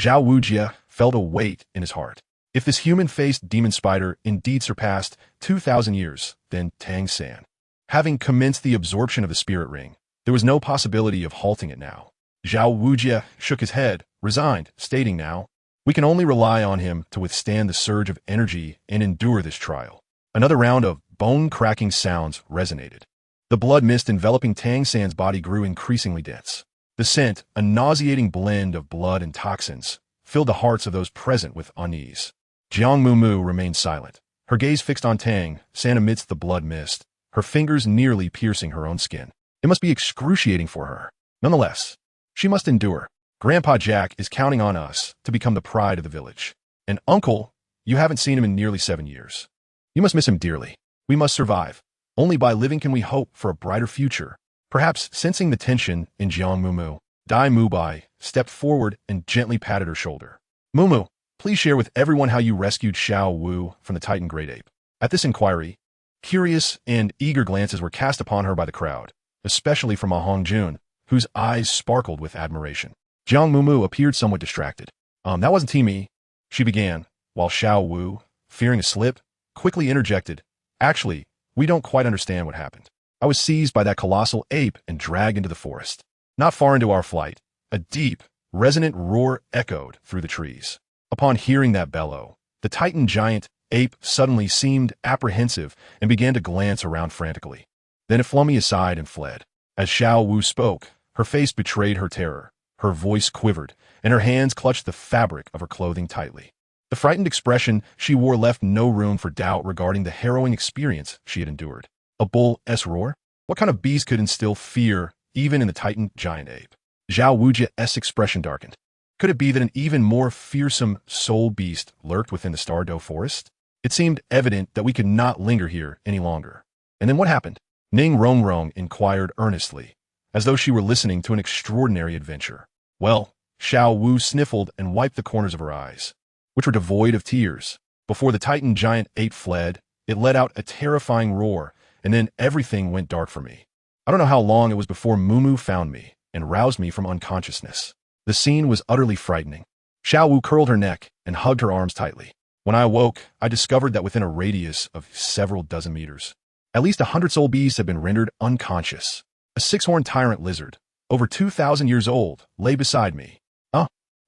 Zhao Wujia felt a weight in his heart. If this human-faced demon spider indeed surpassed 2,000 years, then Tang San, having commenced the absorption of the spirit ring, there was no possibility of halting it now. Zhao Wujia shook his head, resigned, stating, "Now, we can only rely on him to withstand the surge of energy and endure this trial." Another round of bone-cracking sounds resonated. The blood mist enveloping Tang San's body grew increasingly dense. The scent, a nauseating blend of blood and toxins, filled the hearts of those present with unease. Jiang Mumu remained silent, her gaze fixed on Tang San amidst the blood mist, her fingers nearly piercing her own skin. It must be excruciating for her. Nonetheless, she must endure. Grandpa Jack is counting on us to become the pride of the village. And Uncle, you haven't seen him in nearly 7 years. You must miss him dearly. We must survive. Only by living can we hope for a brighter future. Perhaps sensing the tension in Jiang Mumu, Dai Mubai stepped forward and gently patted her shoulder. Mumu, please share with everyone how you rescued Xiao Wu from the Titan Great Ape. At this inquiry, curious and eager glances were cast upon her by the crowd, especially from Ma Hongjun, whose eyes sparkled with admiration. Jiang Mumu appeared somewhat distracted. That wasn't me, she began, while Xiao Wu, fearing a slip, quickly interjected. Actually, we don't quite understand what happened. I was seized by that colossal ape and dragged into the forest. Not far into our flight, a deep, resonant roar echoed through the trees. Upon hearing that bellow, the Titan giant ape suddenly seemed apprehensive and began to glance around frantically. Then it flung me aside and fled. As Xiao Wu spoke, her face betrayed her terror. Her voice quivered, and her hands clutched the fabric of her clothing tightly. The frightened expression she wore left no room for doubt regarding the harrowing experience she had endured. A bull's roar? What kind of beast could instill fear even in the Titan giant ape? Zhao Wujia's expression darkened. Could it be that an even more fearsome soul beast lurked within the Stardow forest? It seemed evident that we could not linger here any longer. And then what happened? Ning Rongrong inquired earnestly, as though she were listening to an extraordinary adventure. Well, Xiao Wu sniffled and wiped the corners of her eyes, which were devoid of tears. Before the Titan giant ape fled, it let out a terrifying roar, and then everything went dark for me. I don't know how long it was before Mumu found me and roused me from unconsciousness. The scene was utterly frightening. Xiao Wu curled her neck and hugged her arms tightly. When I awoke, I discovered that within a radius of several dozen meters, at least 100 soul beasts had been rendered unconscious. A six-horned tyrant lizard, over 2,000 years old, lay beside me.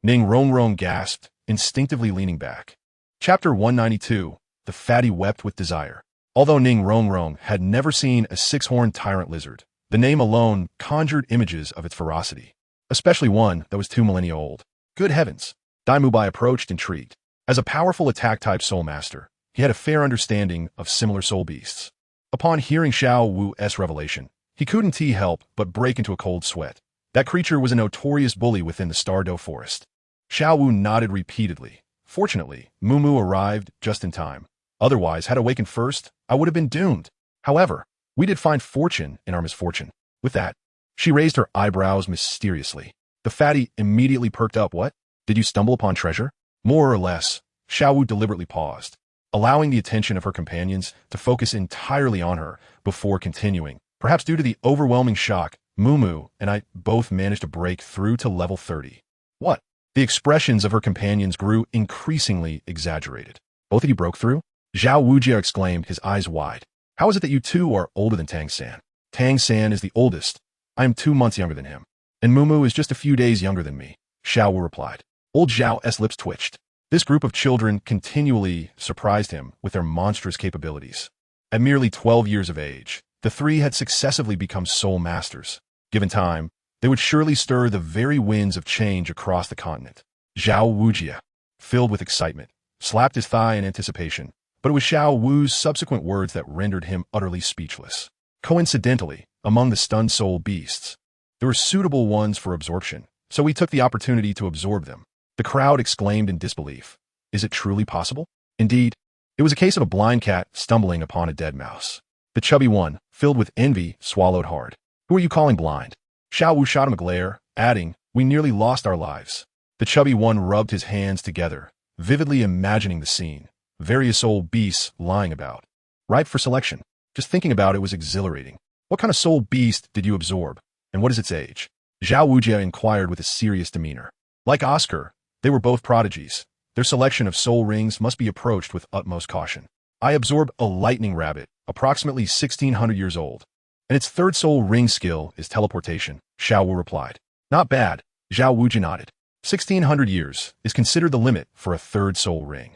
Ning Rongrong gasped, instinctively leaning back. Chapter 192, The Fatty Wept with Desire. Although Ning Rongrong had never seen a six-horned tyrant lizard, the name alone conjured images of its ferocity, especially one that was 2 millennia old. Good heavens! Dai Mubai approached intrigued. As a powerful attack-type soul master, he had a fair understanding of similar soul beasts. Upon hearing Xiao Wu's revelation, he couldn't help but break into a cold sweat. That creature was a notorious bully within the Stardow forest. Xiao Wu nodded repeatedly. Fortunately, Mumu arrived just in time. Otherwise, had awakened first, I would have been doomed. However, we did find fortune in our misfortune. With that, she raised her eyebrows mysteriously. The fatty immediately perked up. What? Did you stumble upon treasure? More or less. Xiao Wu deliberately paused, allowing the attention of her companions to focus entirely on her before continuing. Perhaps due to the overwhelming shock, Mumu and I both managed to break through to level 30. What? The expressions of her companions grew increasingly exaggerated. Both of you broke through? Zhao Wujia exclaimed, his eyes wide. How is it that you two are older than Tang San? Tang San is the oldest. I am 2 months younger than him. And Mumu is just a few days younger than me, Xiao Wu replied. Old Zhao's lips twitched. This group of children continually surprised him with their monstrous capabilities. At merely 12 years of age, the three had successively become soul masters. Given time, they would surely stir the very winds of change across the continent. Zhao Wujia, filled with excitement, slapped his thigh in anticipation, but it was Xiao Wu's subsequent words that rendered him utterly speechless. Coincidentally, among the stunned soul beasts, there were suitable ones for absorption, so we took the opportunity to absorb them. The crowd exclaimed in disbelief. Is it truly possible? Indeed, it was a case of a blind cat stumbling upon a dead mouse. The chubby one, filled with envy, swallowed hard. Who are you calling blind? Xiao Wu shot him a glare, adding, we nearly lost our lives. The chubby one rubbed his hands together, vividly imagining the scene. Various soul beasts lying about, ripe for selection. Just thinking about it was exhilarating. What kind of soul beast did you absorb, and what is its age? Zhao Wujia inquired with a serious demeanor. Like Oscar, they were both prodigies. Their selection of soul rings must be approached with utmost caution. I absorbed a lightning rabbit, approximately 1,600 years old, and its third soul ring skill is teleportation, Xiao Wu replied. Not bad, Zhao Wujia nodded. 1,600 years is considered the limit for a third soul ring.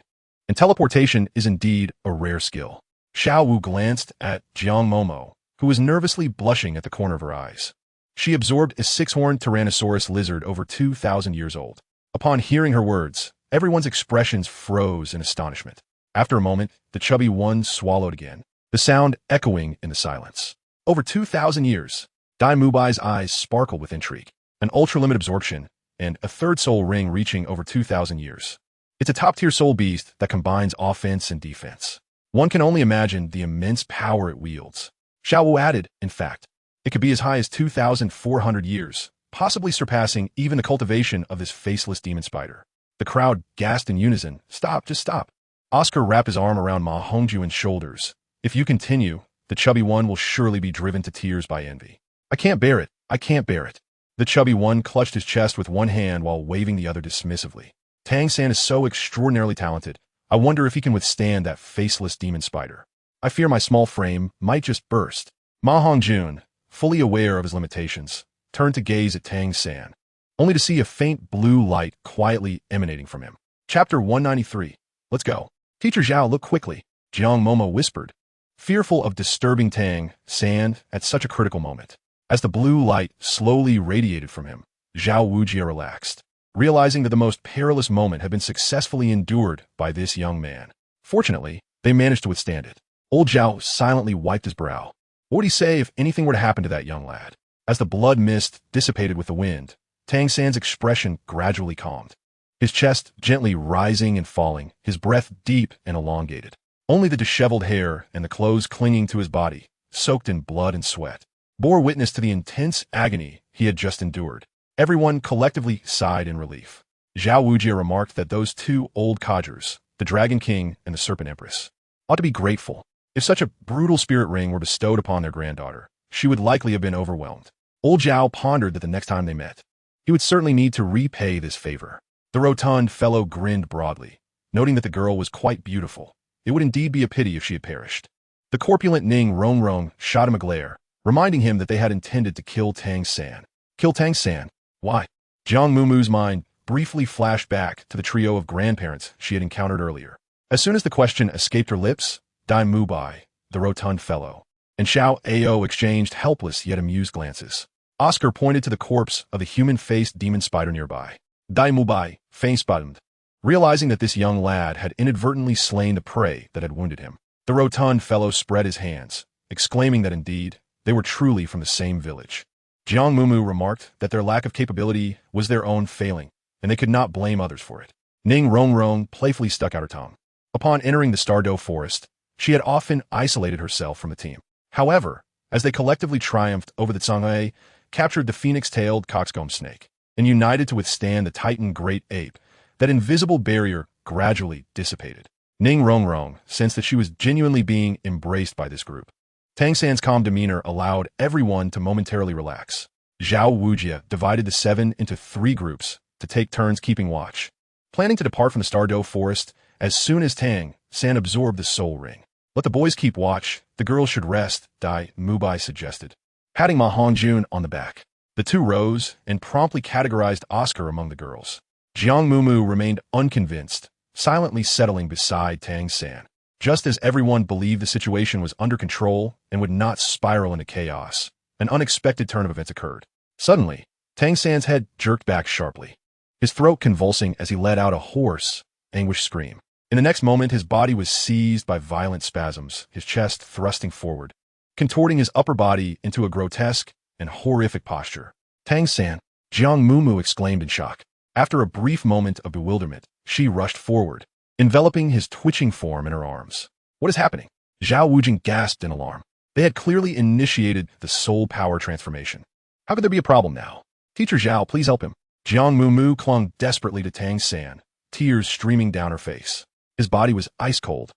And teleportation is indeed a rare skill. Xiao Wu glanced at Jiang Mumu, who was nervously blushing at the corner of her eyes. She absorbed a six-horned Tyrannosaurus lizard over 2,000 years old. Upon hearing her words, everyone's expressions froze in astonishment. After a moment, the chubby one swallowed again, the sound echoing in the silence. Over 2,000 years, Dai Mubai's eyes sparkled with intrigue. An ultra-limit absorption, and a third soul ring reaching over 2,000 years. It's a top-tier soul beast that combines offense and defense. One can only imagine the immense power it wields. Xiao Wu added, in fact, it could be as high as 2,400 years, possibly surpassing even the cultivation of this faceless demon spider. The crowd gasped in unison. Stop, just stop. Oscar wrapped his arm around Ma Hongjuan's shoulders. If you continue, the chubby one will surely be driven to tears by envy. I can't bear it. I can't bear it. The chubby one clutched his chest with one hand while waving the other dismissively. Tang San is so extraordinarily talented. I wonder if he can withstand that faceless demon spider. I fear my small frame might just burst. Ma Hongjun, fully aware of his limitations, turned to gaze at Tang San, only to see a faint blue light quietly emanating from him. Chapter 193. Let's go. Teacher Zhao, look quickly, Jiang Mumu whispered, fearful of disturbing Tang San at such a critical moment. As the blue light slowly radiated from him, Zhao Wujia relaxed, realizing that the most perilous moment had been successfully endured by this young man. Fortunately, they managed to withstand it. Old Zhao silently wiped his brow. What would he say if anything were to happen to that young lad? As the blood mist dissipated with the wind, Tang San's expression gradually calmed, his chest gently rising and falling, his breath deep and elongated. Only the disheveled hair and the clothes clinging to his body, soaked in blood and sweat, bore witness to the intense agony he had just endured. Everyone collectively sighed in relief. Zhao Wujia remarked that those two old codgers, the Dragon King and the Serpent Empress, ought to be grateful. If such a brutal spirit ring were bestowed upon their granddaughter, she would likely have been overwhelmed. Old Zhao pondered that the next time they met, he would certainly need to repay this favor. The rotund fellow grinned broadly, noting that the girl was quite beautiful. It would indeed be a pity if she had perished. The corpulent Ning Rongrong shot him a glare, reminding him that they had intended to kill Tang San. Kill Tang San? Why? Jiang Mumu's mind briefly flashed back to the trio of grandparents she had encountered earlier. As soon as the question escaped her lips, Dai Mubai, the rotund fellow, and Xiao Ao exchanged helpless yet amused glances. Oscar pointed to the corpse of the human-faced demon spider nearby. Dai Mubai face-buttoned, realizing that this young lad had inadvertently slain the prey that had wounded him. The rotund fellow spread his hands, exclaiming that indeed, they were truly from the same village. Jiang Mumu remarked that their lack of capability was their own failing, and they could not blame others for it. Ning Rongrong playfully stuck out her tongue. Upon entering the Stardow Forest, she had often isolated herself from the team. However, as they collectively triumphed over the Tsanghe, captured the phoenix-tailed coxcomb snake, and united to withstand the Titan Great Ape, that invisible barrier gradually dissipated. Ning Rongrong sensed that she was genuinely being embraced by this group. Tang San's calm demeanor allowed everyone to momentarily relax. Zhao Wujia divided the seven into 3 groups to take turns keeping watch, planning to depart from the Stardow Forest as soon as Tang San absorbed the soul ring. Let the boys keep watch, the girls should rest, Dai Mubai suggested, patting Ma Hongjun on the back. The two rose and promptly categorized Oscar among the girls. Jiang Mumu remained unconvinced, silently settling beside Tang San. Just as everyone believed the situation was under control and would not spiral into chaos, an unexpected turn of events occurred. Suddenly, Tang San's head jerked back sharply, his throat convulsing as he let out a hoarse, anguished scream. In the next moment, his body was seized by violent spasms, his chest thrusting forward, contorting his upper body into a grotesque and horrific posture. Tang San, Jiang Mumu exclaimed in shock. After a brief moment of bewilderment, she rushed forward, enveloping his twitching form in her arms. What is happening? Zhao Wujing gasped in alarm. They had clearly initiated the soul power transformation. How could there be a problem now? Teacher Zhao, please help him. Jiang Mumu clung desperately to Tang San, tears streaming down her face. His body was ice cold,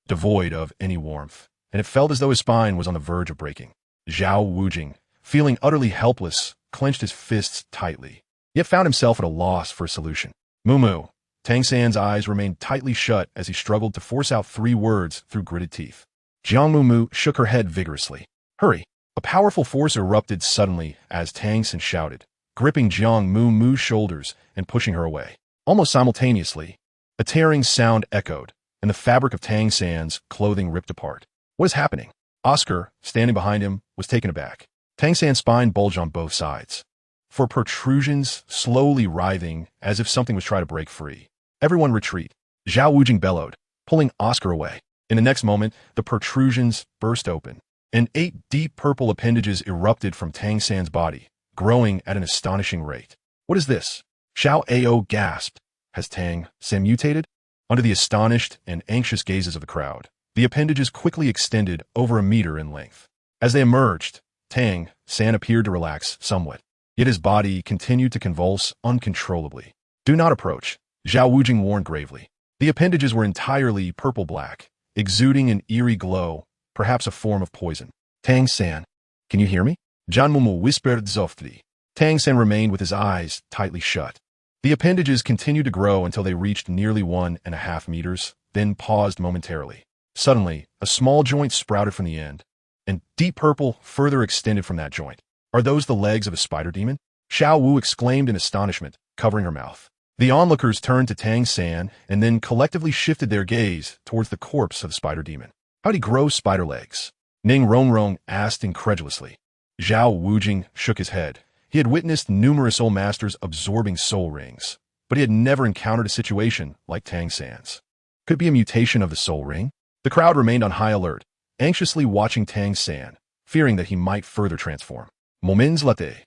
devoid of any warmth, and it felt as though his spine was on the verge of breaking. Zhao Wujing, feeling utterly helpless, clenched his fists tightly, yet found himself at a loss for a solution. Mumu. Tang San's eyes remained tightly shut as he struggled to force out 3 words through gritted teeth. Jiang Mumu shook her head vigorously. Hurry. A powerful force erupted suddenly as Tang San shouted, gripping Jiang Mumu's shoulders and pushing her away. Almost simultaneously, a tearing sound echoed, and the fabric of Tang San's clothing ripped apart. What is happening? Oscar, standing behind him, was taken aback. Tang San's spine bulged on both sides, for protrusions slowly writhing as if something was trying to break free. Everyone retreat. Zhao Wujing bellowed, pulling Oscar away. In the next moment, the protrusions burst open, and 8 deep purple appendages erupted from Tang San's body, growing at an astonishing rate. What is this? Xiao Ao gasped. Has Tang San mutated? Under the astonished and anxious gazes of the crowd, The appendages quickly extended over a meter in length. As they emerged, Tang San appeared to relax somewhat, yet his body continued to convulse uncontrollably. "Do not approach," Zhao Wujing warned gravely. The appendages were entirely purple-black, exuding an eerie glow, perhaps a form of poison. "Tang San, can you hear me?" Jiang Mumu whispered softly. Tang San remained with his eyes tightly shut. The appendages continued to grow until they reached nearly 1.5 meters, then paused momentarily. Suddenly, a small joint sprouted from the end, and deep purple further extended from that joint. "Are those the legs of a spider demon?" Xiao Wu exclaimed in astonishment, covering her mouth. The onlookers turned to Tang San and then collectively shifted their gaze towards the corpse of the spider demon. "How'd he grow spider legs?" Ning Rongrong asked incredulously. Zhao Wujing shook his head. He had witnessed numerous old masters absorbing soul rings, but he had never encountered a situation like Tang San's. Could it be a mutation of the soul ring? The crowd remained on high alert, anxiously watching Tang San, fearing that he might further transform. Moments later,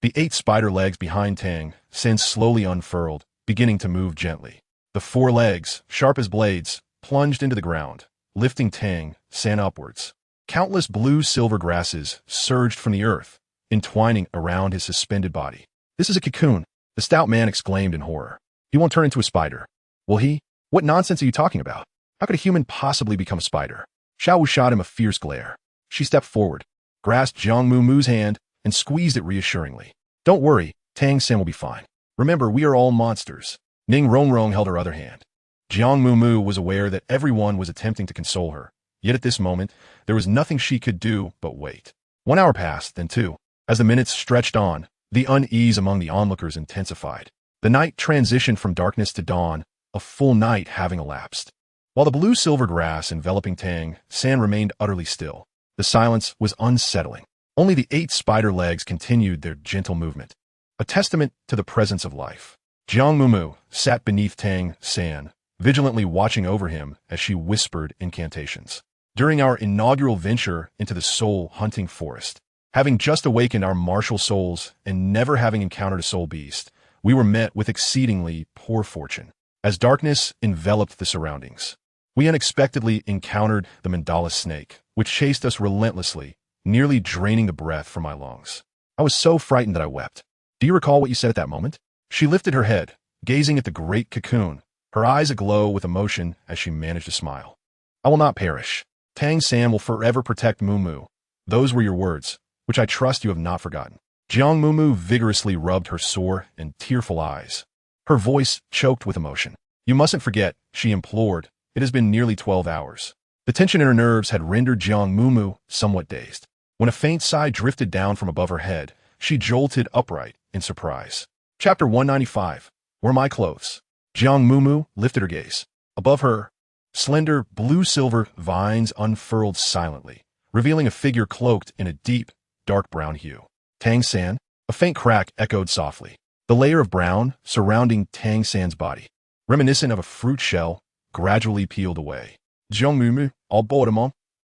the 8 spider legs behind Tang San slowly unfurled, beginning to move gently. The 4 legs, sharp as blades, plunged into the ground, lifting Tang San upwards. Countless blue-silver grasses surged from the earth, entwining around his suspended body. "This is a cocoon," the stout man exclaimed in horror. "He won't turn into a spider. Will he? What nonsense are you talking about? How could a human possibly become a spider?" Xiao Wu shot him a fierce glare. She stepped forward, grasped Jiang Mumu's hand, and squeezed it reassuringly. "Don't worry, Tang San will be fine. Remember, we are all monsters." Ning Rongrong held her other hand. Jiang Mumu was aware that everyone was attempting to console her, yet at this moment, there was nothing she could do but wait. 1 hour passed, then 2. As the minutes stretched on, the unease among the onlookers intensified. The night transitioned from darkness to dawn, a full night having elapsed. While the blue-silver grass enveloping Tang San remained utterly still, the silence was unsettling. Only the 8 spider legs continued their gentle movement, a testament to the presence of life. Jiang Mumu sat beneath Tang San, vigilantly watching over him as she whispered incantations. "During our inaugural venture into the soul-hunting forest, having just awakened our martial souls and never having encountered a soul beast, we were met with exceedingly poor fortune. As darkness enveloped the surroundings, we unexpectedly encountered the mandala snake, which chased us relentlessly, nearly draining the breath from my lungs. I was so frightened that I wept. Do you recall what you said at that moment?" She lifted her head, gazing at the great cocoon, her eyes aglow with emotion as she managed to smile. "I will not perish. Tang San will forever protect Mumu. Those were your words, which I trust you have not forgotten." Jiang Mumu vigorously rubbed her sore and tearful eyes. Her voice choked with emotion. "You mustn't forget," she implored. "It has been nearly 12 hours. The tension in her nerves had rendered Jiang Mumu somewhat dazed. When a faint sigh drifted down from above her head, she jolted upright in surprise. Chapter 195. Were my clothes? Jiang Mumu lifted her gaze. Above her, slender, blue-silver vines unfurled silently, revealing a figure cloaked in a deep, dark brown hue. "Tang San?" A faint crack echoed softly. The layer of brown surrounding Tang San's body, reminiscent of a fruit shell, gradually peeled away. Jiang Mumu, all boredom.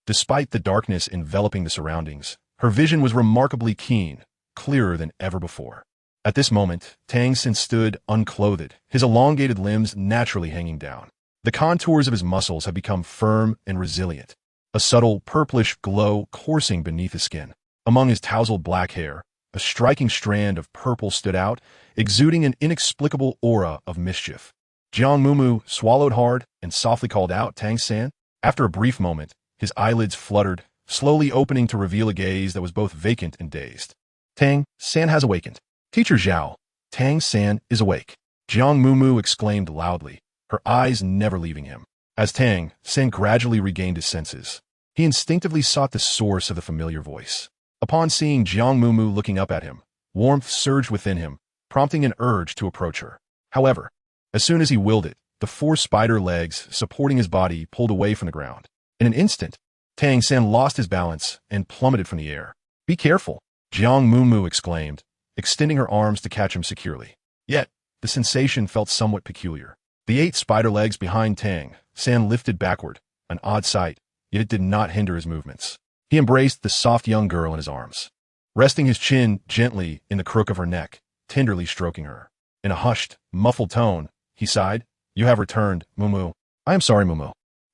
Despite the darkness enveloping the surroundings, her vision was remarkably keen, clearer than ever before. At this moment, Tang San stood unclothed, his elongated limbs naturally hanging down. The contours of his muscles had become firm and resilient, a subtle purplish glow coursing beneath his skin. Among his tousled black hair, a striking strand of purple stood out, exuding an inexplicable aura of mischief. Jiang Mumu swallowed hard and softly called out, "Tang San?" After a brief moment, his eyelids fluttered, slowly opening to reveal a gaze that was both vacant and dazed. "Tang San has awakened. Teacher Zhao, Tang San is awake." Jiang Mumu exclaimed loudly, her eyes never leaving him. As Tang San gradually regained his senses, he instinctively sought the source of the familiar voice. Upon seeing Jiang Mumu looking up at him, warmth surged within him, prompting an urge to approach her. However, as soon as he willed it, the 4 spider legs supporting his body pulled away from the ground. In an instant, Tang San lost his balance and plummeted from the air. "Be careful," Jiang Mumu exclaimed, extending her arms to catch him securely. Yet, the sensation felt somewhat peculiar. The 8 spider legs behind Tang San lifted backward, an odd sight, yet it did not hinder his movements. He embraced the soft young girl in his arms, resting his chin gently in the crook of her neck, tenderly stroking her. In a hushed, muffled tone, he sighed, "You have returned, Mumu." "I am sorry, Mumu."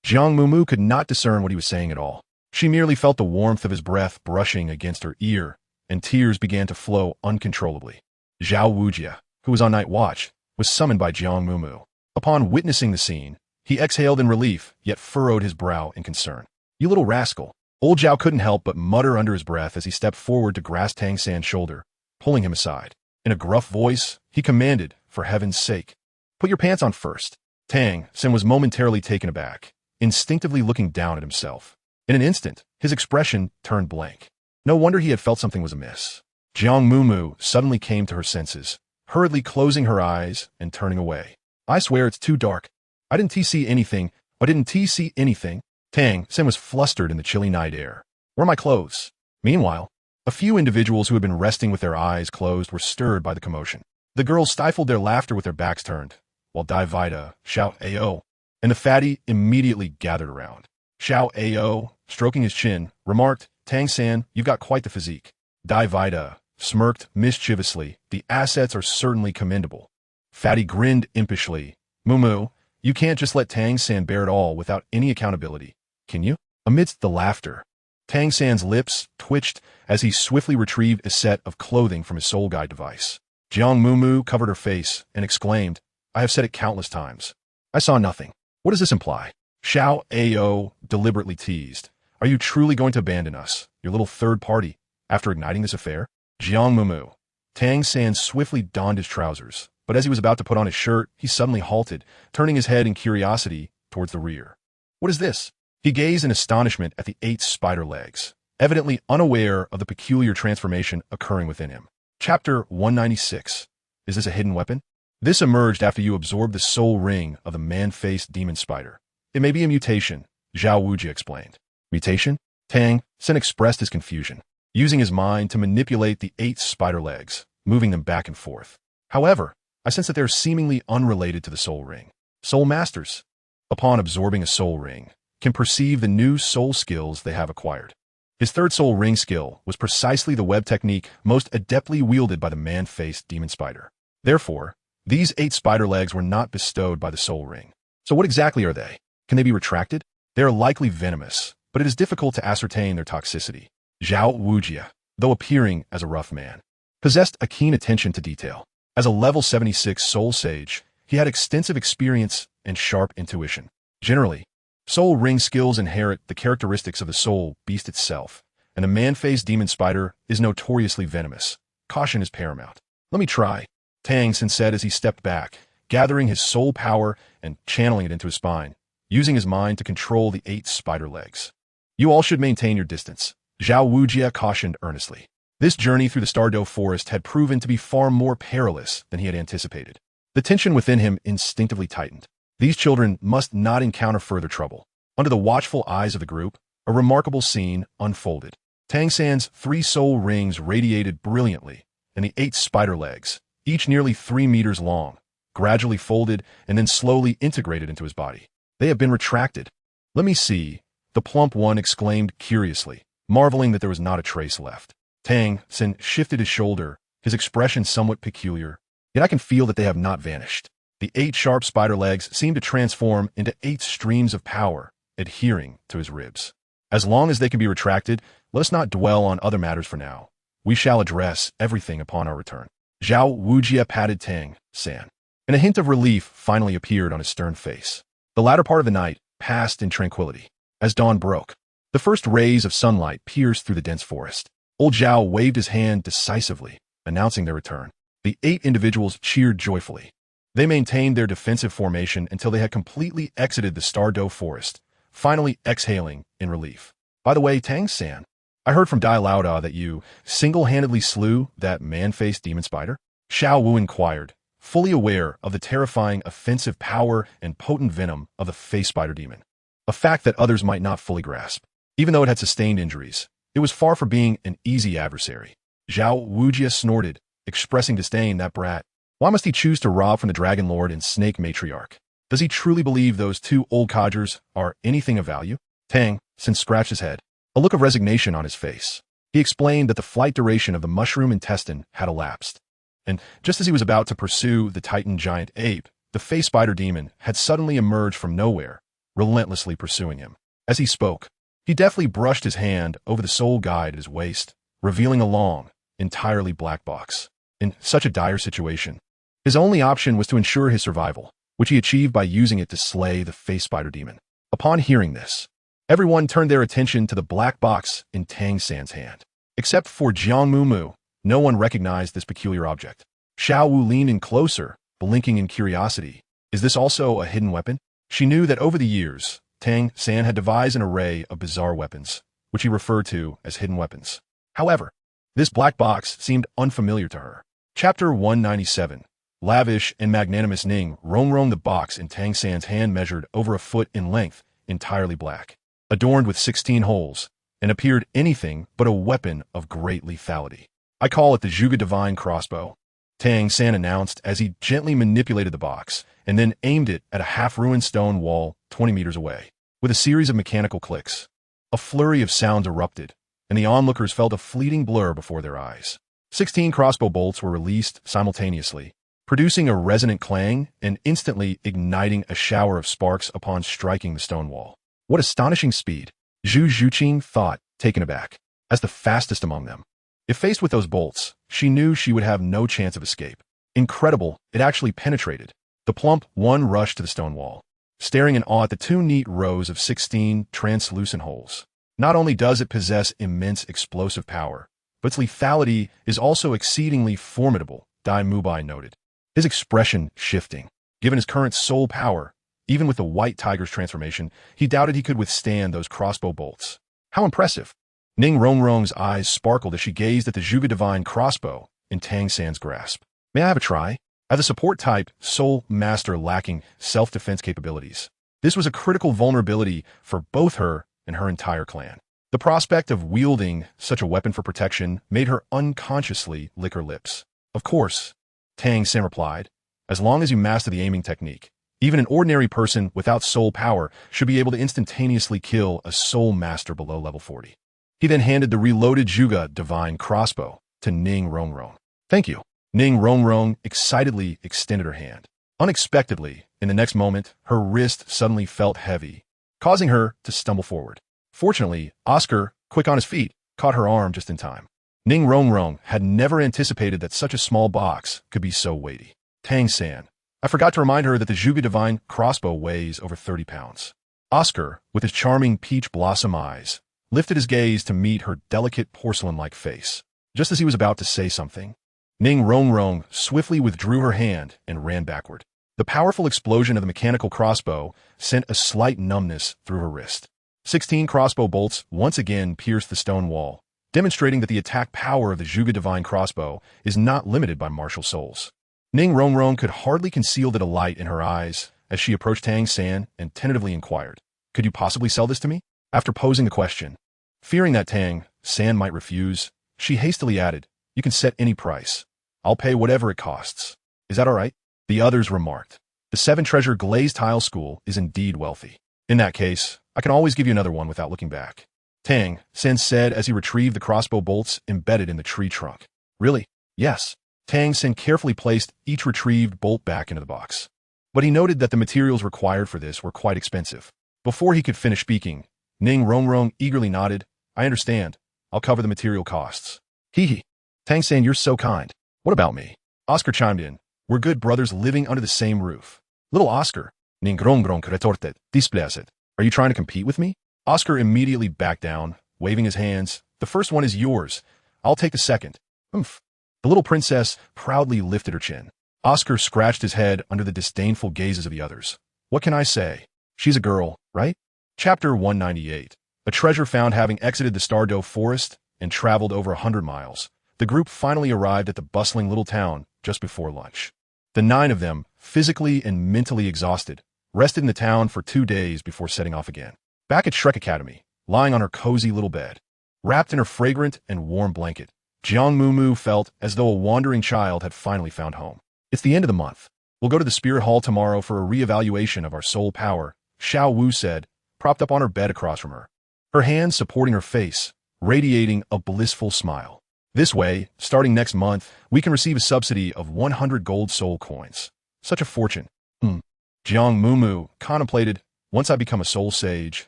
Jiang Mumu could not discern what he was saying at all. She merely felt the warmth of his breath brushing against her ear, and tears began to flow uncontrollably. Zhao Wujia, who was on night watch, was summoned by Jiang Mumu. Upon witnessing the scene, he exhaled in relief, yet furrowed his brow in concern. "You little rascal." Old Zhao couldn't help but mutter under his breath as he stepped forward to grasp Tang San's shoulder, pulling him aside. In a gruff voice, he commanded, "For heaven's sake, put your pants on first." Tang San was momentarily taken aback, instinctively looking down at himself. In an instant, his expression turned blank. No wonder he had felt something was amiss. Jiang Mumu suddenly came to her senses, hurriedly closing her eyes and turning away. "I swear it's too dark. I didn't see anything. I didn't see anything." Tang San was flustered in the chilly night air. "Where are my clothes?" Meanwhile, a few individuals who had been resting with their eyes closed were stirred by the commotion. The girls stifled their laughter with their backs turned, while Dai Vida, Xiao Ao, and the fatty immediately gathered around. Xiao Ao, stroking his chin, remarked, "Tang San, you've got quite the physique." Dai Vida smirked mischievously, "The assets are certainly commendable." Fatty grinned impishly. "Mumu, you can't just let Tang San bear it all without any accountability, can you?" Amidst the laughter, Tang San's lips twitched as he swiftly retrieved a set of clothing from his soul guide device. Jiang Mumu covered her face and exclaimed, "I have said it countless times. I saw nothing. What does this imply?" Xiao Ao deliberately teased, "Are you truly going to abandon us, your little third party, after igniting this affair?" Jiang Mumu. Tang San swiftly donned his trousers, but as he was about to put on his shirt, he suddenly halted, turning his head in curiosity towards the rear. "What is this?" He gazed in astonishment at the 8 spider legs, evidently unaware of the peculiar transformation occurring within him. Chapter 196. Is this a hidden weapon? This emerged after you absorbed the soul ring of the man-faced demon spider. It may be a mutation, Zhao Wujia explained. Mutation? Tang Sen expressed his confusion, using his mind to manipulate the 8 spider legs, moving them back and forth. "However, I sense that they are seemingly unrelated to the soul ring. Soul masters, upon absorbing a soul ring, can perceive the new soul skills they have acquired." His third soul ring skill was precisely the web technique most adeptly wielded by the man-faced demon spider. Therefore, these 8 spider legs were not bestowed by the soul ring. So what exactly are they? Can they be retracted? They are likely venomous, but it is difficult to ascertain their toxicity. Zhao Wujia, though appearing as a rough man, possessed a keen attention to detail. As a level 76 soul sage, he had extensive experience and sharp intuition. Generally, soul ring skills inherit the characteristics of the soul beast itself, and the man-faced demon spider is notoriously venomous. Caution is paramount. "Let me try," Tang Sen said as he stepped back, gathering his soul power and channeling it into his spine, using his mind to control the 8 spider legs. "You all should maintain your distance," Zhao Wujia cautioned earnestly. This journey through the Stardow Forest had proven to be far more perilous than he had anticipated. The tension within him instinctively tightened. These children must not encounter further trouble. Under the watchful eyes of the group, a remarkable scene unfolded. Tang San's 3 soul rings radiated brilliantly, and the 8 spider legs, each nearly 3 meters long, gradually folded and then slowly integrated into his body. "They have been retracted." "Let me see," the plump one exclaimed curiously, marveling that there was not a trace left. Tang Sen shifted his shoulder, his expression somewhat peculiar, "Yet I can feel that they have not vanished." The 8 sharp spider legs seemed to transform into 8 streams of power, adhering to his ribs. "As long as they can be retracted, let us not dwell on other matters for now. We shall address everything upon our return." Zhao Wujia patted Tang San, and a hint of relief finally appeared on his stern face. The latter part of the night passed in tranquility. As dawn broke, the first rays of sunlight pierced through the dense forest. Old Zhao waved his hand decisively, announcing their return. The 8 individuals cheered joyfully. They maintained their defensive formation until they had completely exited the Stardow Forest, finally exhaling in relief. "By the way, Tang San, I heard from Dai Lauda that you single-handedly slew that man-faced demon spider?" Xiao Wu inquired, fully aware of the terrifying offensive power and potent venom of the face spider demon, a fact that others might not fully grasp. Even though it had sustained injuries, it was far from being an easy adversary. Zhao Wujia snorted, expressing disdain. "That brat. Why must he choose to rob from the Dragon Lord and Snake Matriarch? Does he truly believe those 2 old codgers are anything of value?" Tang Sen scratched his head, a look of resignation on his face. He explained that the flight duration of the mushroom intestine had elapsed, and just as he was about to pursue the Titan giant ape, the face spider demon had suddenly emerged from nowhere, relentlessly pursuing him. As he spoke, he deftly brushed his hand over the soul guide at his waist, revealing a long, entirely black box. In such a dire situation, his only option was to ensure his survival, which he achieved by using it to slay the face spider demon. Upon hearing this, everyone turned their attention to the black box in Tang San's hand. Except for Jiang Mumu, no one recognized this peculiar object. Xiao Wu leaned in closer, blinking in curiosity. Is this also a hidden weapon? She knew that over the years, Tang San had devised an array of bizarre weapons, which he referred to as hidden weapons. However, this black box seemed unfamiliar to her. Chapter 197. Lavish and magnanimous Ning Rongrong. The box in Tang San's hand measured over a foot in length, entirely black, adorned with 16 holes, and appeared anything but a weapon of great lethality. I call it the Zhuge Divine Crossbow, Tang San announced as he gently manipulated the box and then aimed it at a half-ruined stone wall 20 meters away. With a series of mechanical clicks, a flurry of sounds erupted, and the onlookers felt a fleeting blur before their eyes. 16 crossbow bolts were released simultaneously, producing a resonant clang and instantly igniting a shower of sparks upon striking the stone wall. What astonishing speed, Zhu Zhuqing thought, taken aback. As the fastest among them. If faced with those bolts, she knew she would have no chance of escape. Incredible, it actually penetrated. The plump one rushed to the stone wall, staring in awe at the two neat rows of 16 translucent holes. Not only does it possess immense explosive power, but its lethality is also exceedingly formidable, Dai Mubai noted, his expression shifting. Given his current soul power, even with the White Tiger's transformation, he doubted he could withstand those crossbow bolts. How impressive! Ning Rongrong's eyes sparkled as she gazed at the Zhuge Divine crossbow in Tang San's grasp. May I have a try? As a support type, soul master lacking self-defense capabilities, this was a critical vulnerability for both her and her entire clan. The prospect of wielding such a weapon for protection made her unconsciously lick her lips. Of course, Tang San replied, as long as you master the aiming technique, even an ordinary person without soul power should be able to instantaneously kill a soul master below level 40. He then handed the reloaded Zhuge Divine crossbow to Ning Rongrong. Thank you. Ning Rongrong excitedly extended her hand. Unexpectedly, in the next moment, her wrist suddenly felt heavy, causing her to stumble forward. Fortunately, Oscar, quick on his feet, caught her arm just in time. Ning Rongrong had never anticipated that such a small box could be so weighty. Tang San, I forgot to remind her that the Zhuge Divine crossbow weighs over 30 pounds. Oscar, with his charming peach blossom eyes, lifted his gaze to meet her delicate porcelain-like face. Just as he was about to say something, Ning Rongrong swiftly withdrew her hand and ran backward. The powerful explosion of the mechanical crossbow sent a slight numbness through her wrist. 16 crossbow bolts once again pierced the stone wall, demonstrating that the attack power of the Zhuge Divine crossbow is not limited by martial souls. Ning Rongrong could hardly conceal the delight in her eyes as she approached Tang San and tentatively inquired, "Could you possibly sell this to me?" After posing the question, fearing that Tang San might refuse, she hastily added, "You can set any price. I'll pay whatever it costs. Is that all right?" The others remarked, "The Seven Treasure Glazed Tile School is indeed wealthy. In that case, I can always give you another one without looking back." Tang San said as he retrieved the crossbow bolts embedded in the tree trunk. "Really?" "Yes." Tang San carefully placed each retrieved bolt back into the box. But he noted that the materials required for this were quite expensive. Before he could finish speaking, Ning Rongrong eagerly nodded, "I understand. I'll cover the material costs." "Hee hee. Tang San, you're so kind. What about me?" Oscar chimed in. "We're good brothers living under the same roof." "Little Oscar," Ning Rongrong retorted, "displeased. Are you trying to compete with me?" Oscar immediately backed down, waving his hands. "The first one is yours. I'll take the second." "Humph." The little princess proudly lifted her chin. Oscar scratched his head under the disdainful gazes of the others. "What can I say? She's a girl, right?" Chapter 198. A treasure found. Having exited the Stardoe forest and traveled over 100 miles, the group finally arrived at the bustling little town just before lunch. The 9 of them, physically and mentally exhausted, rested in the town for 2 days before setting off again. Back at Shrek Academy, lying on her cozy little bed, wrapped in her fragrant and warm blanket, Jiang Mumu felt as though a wandering child had finally found home. "It's the end of the month. We'll go to the Spirit Hall tomorrow for a re-evaluation of our soul power," Xiao Wu said, propped up on her bed across from her, her hands supporting her face, radiating a blissful smile. "This way, starting next month, we can receive a subsidy of 100 gold soul coins. Such a fortune." Jiang Mumu contemplated, Once I become a soul sage,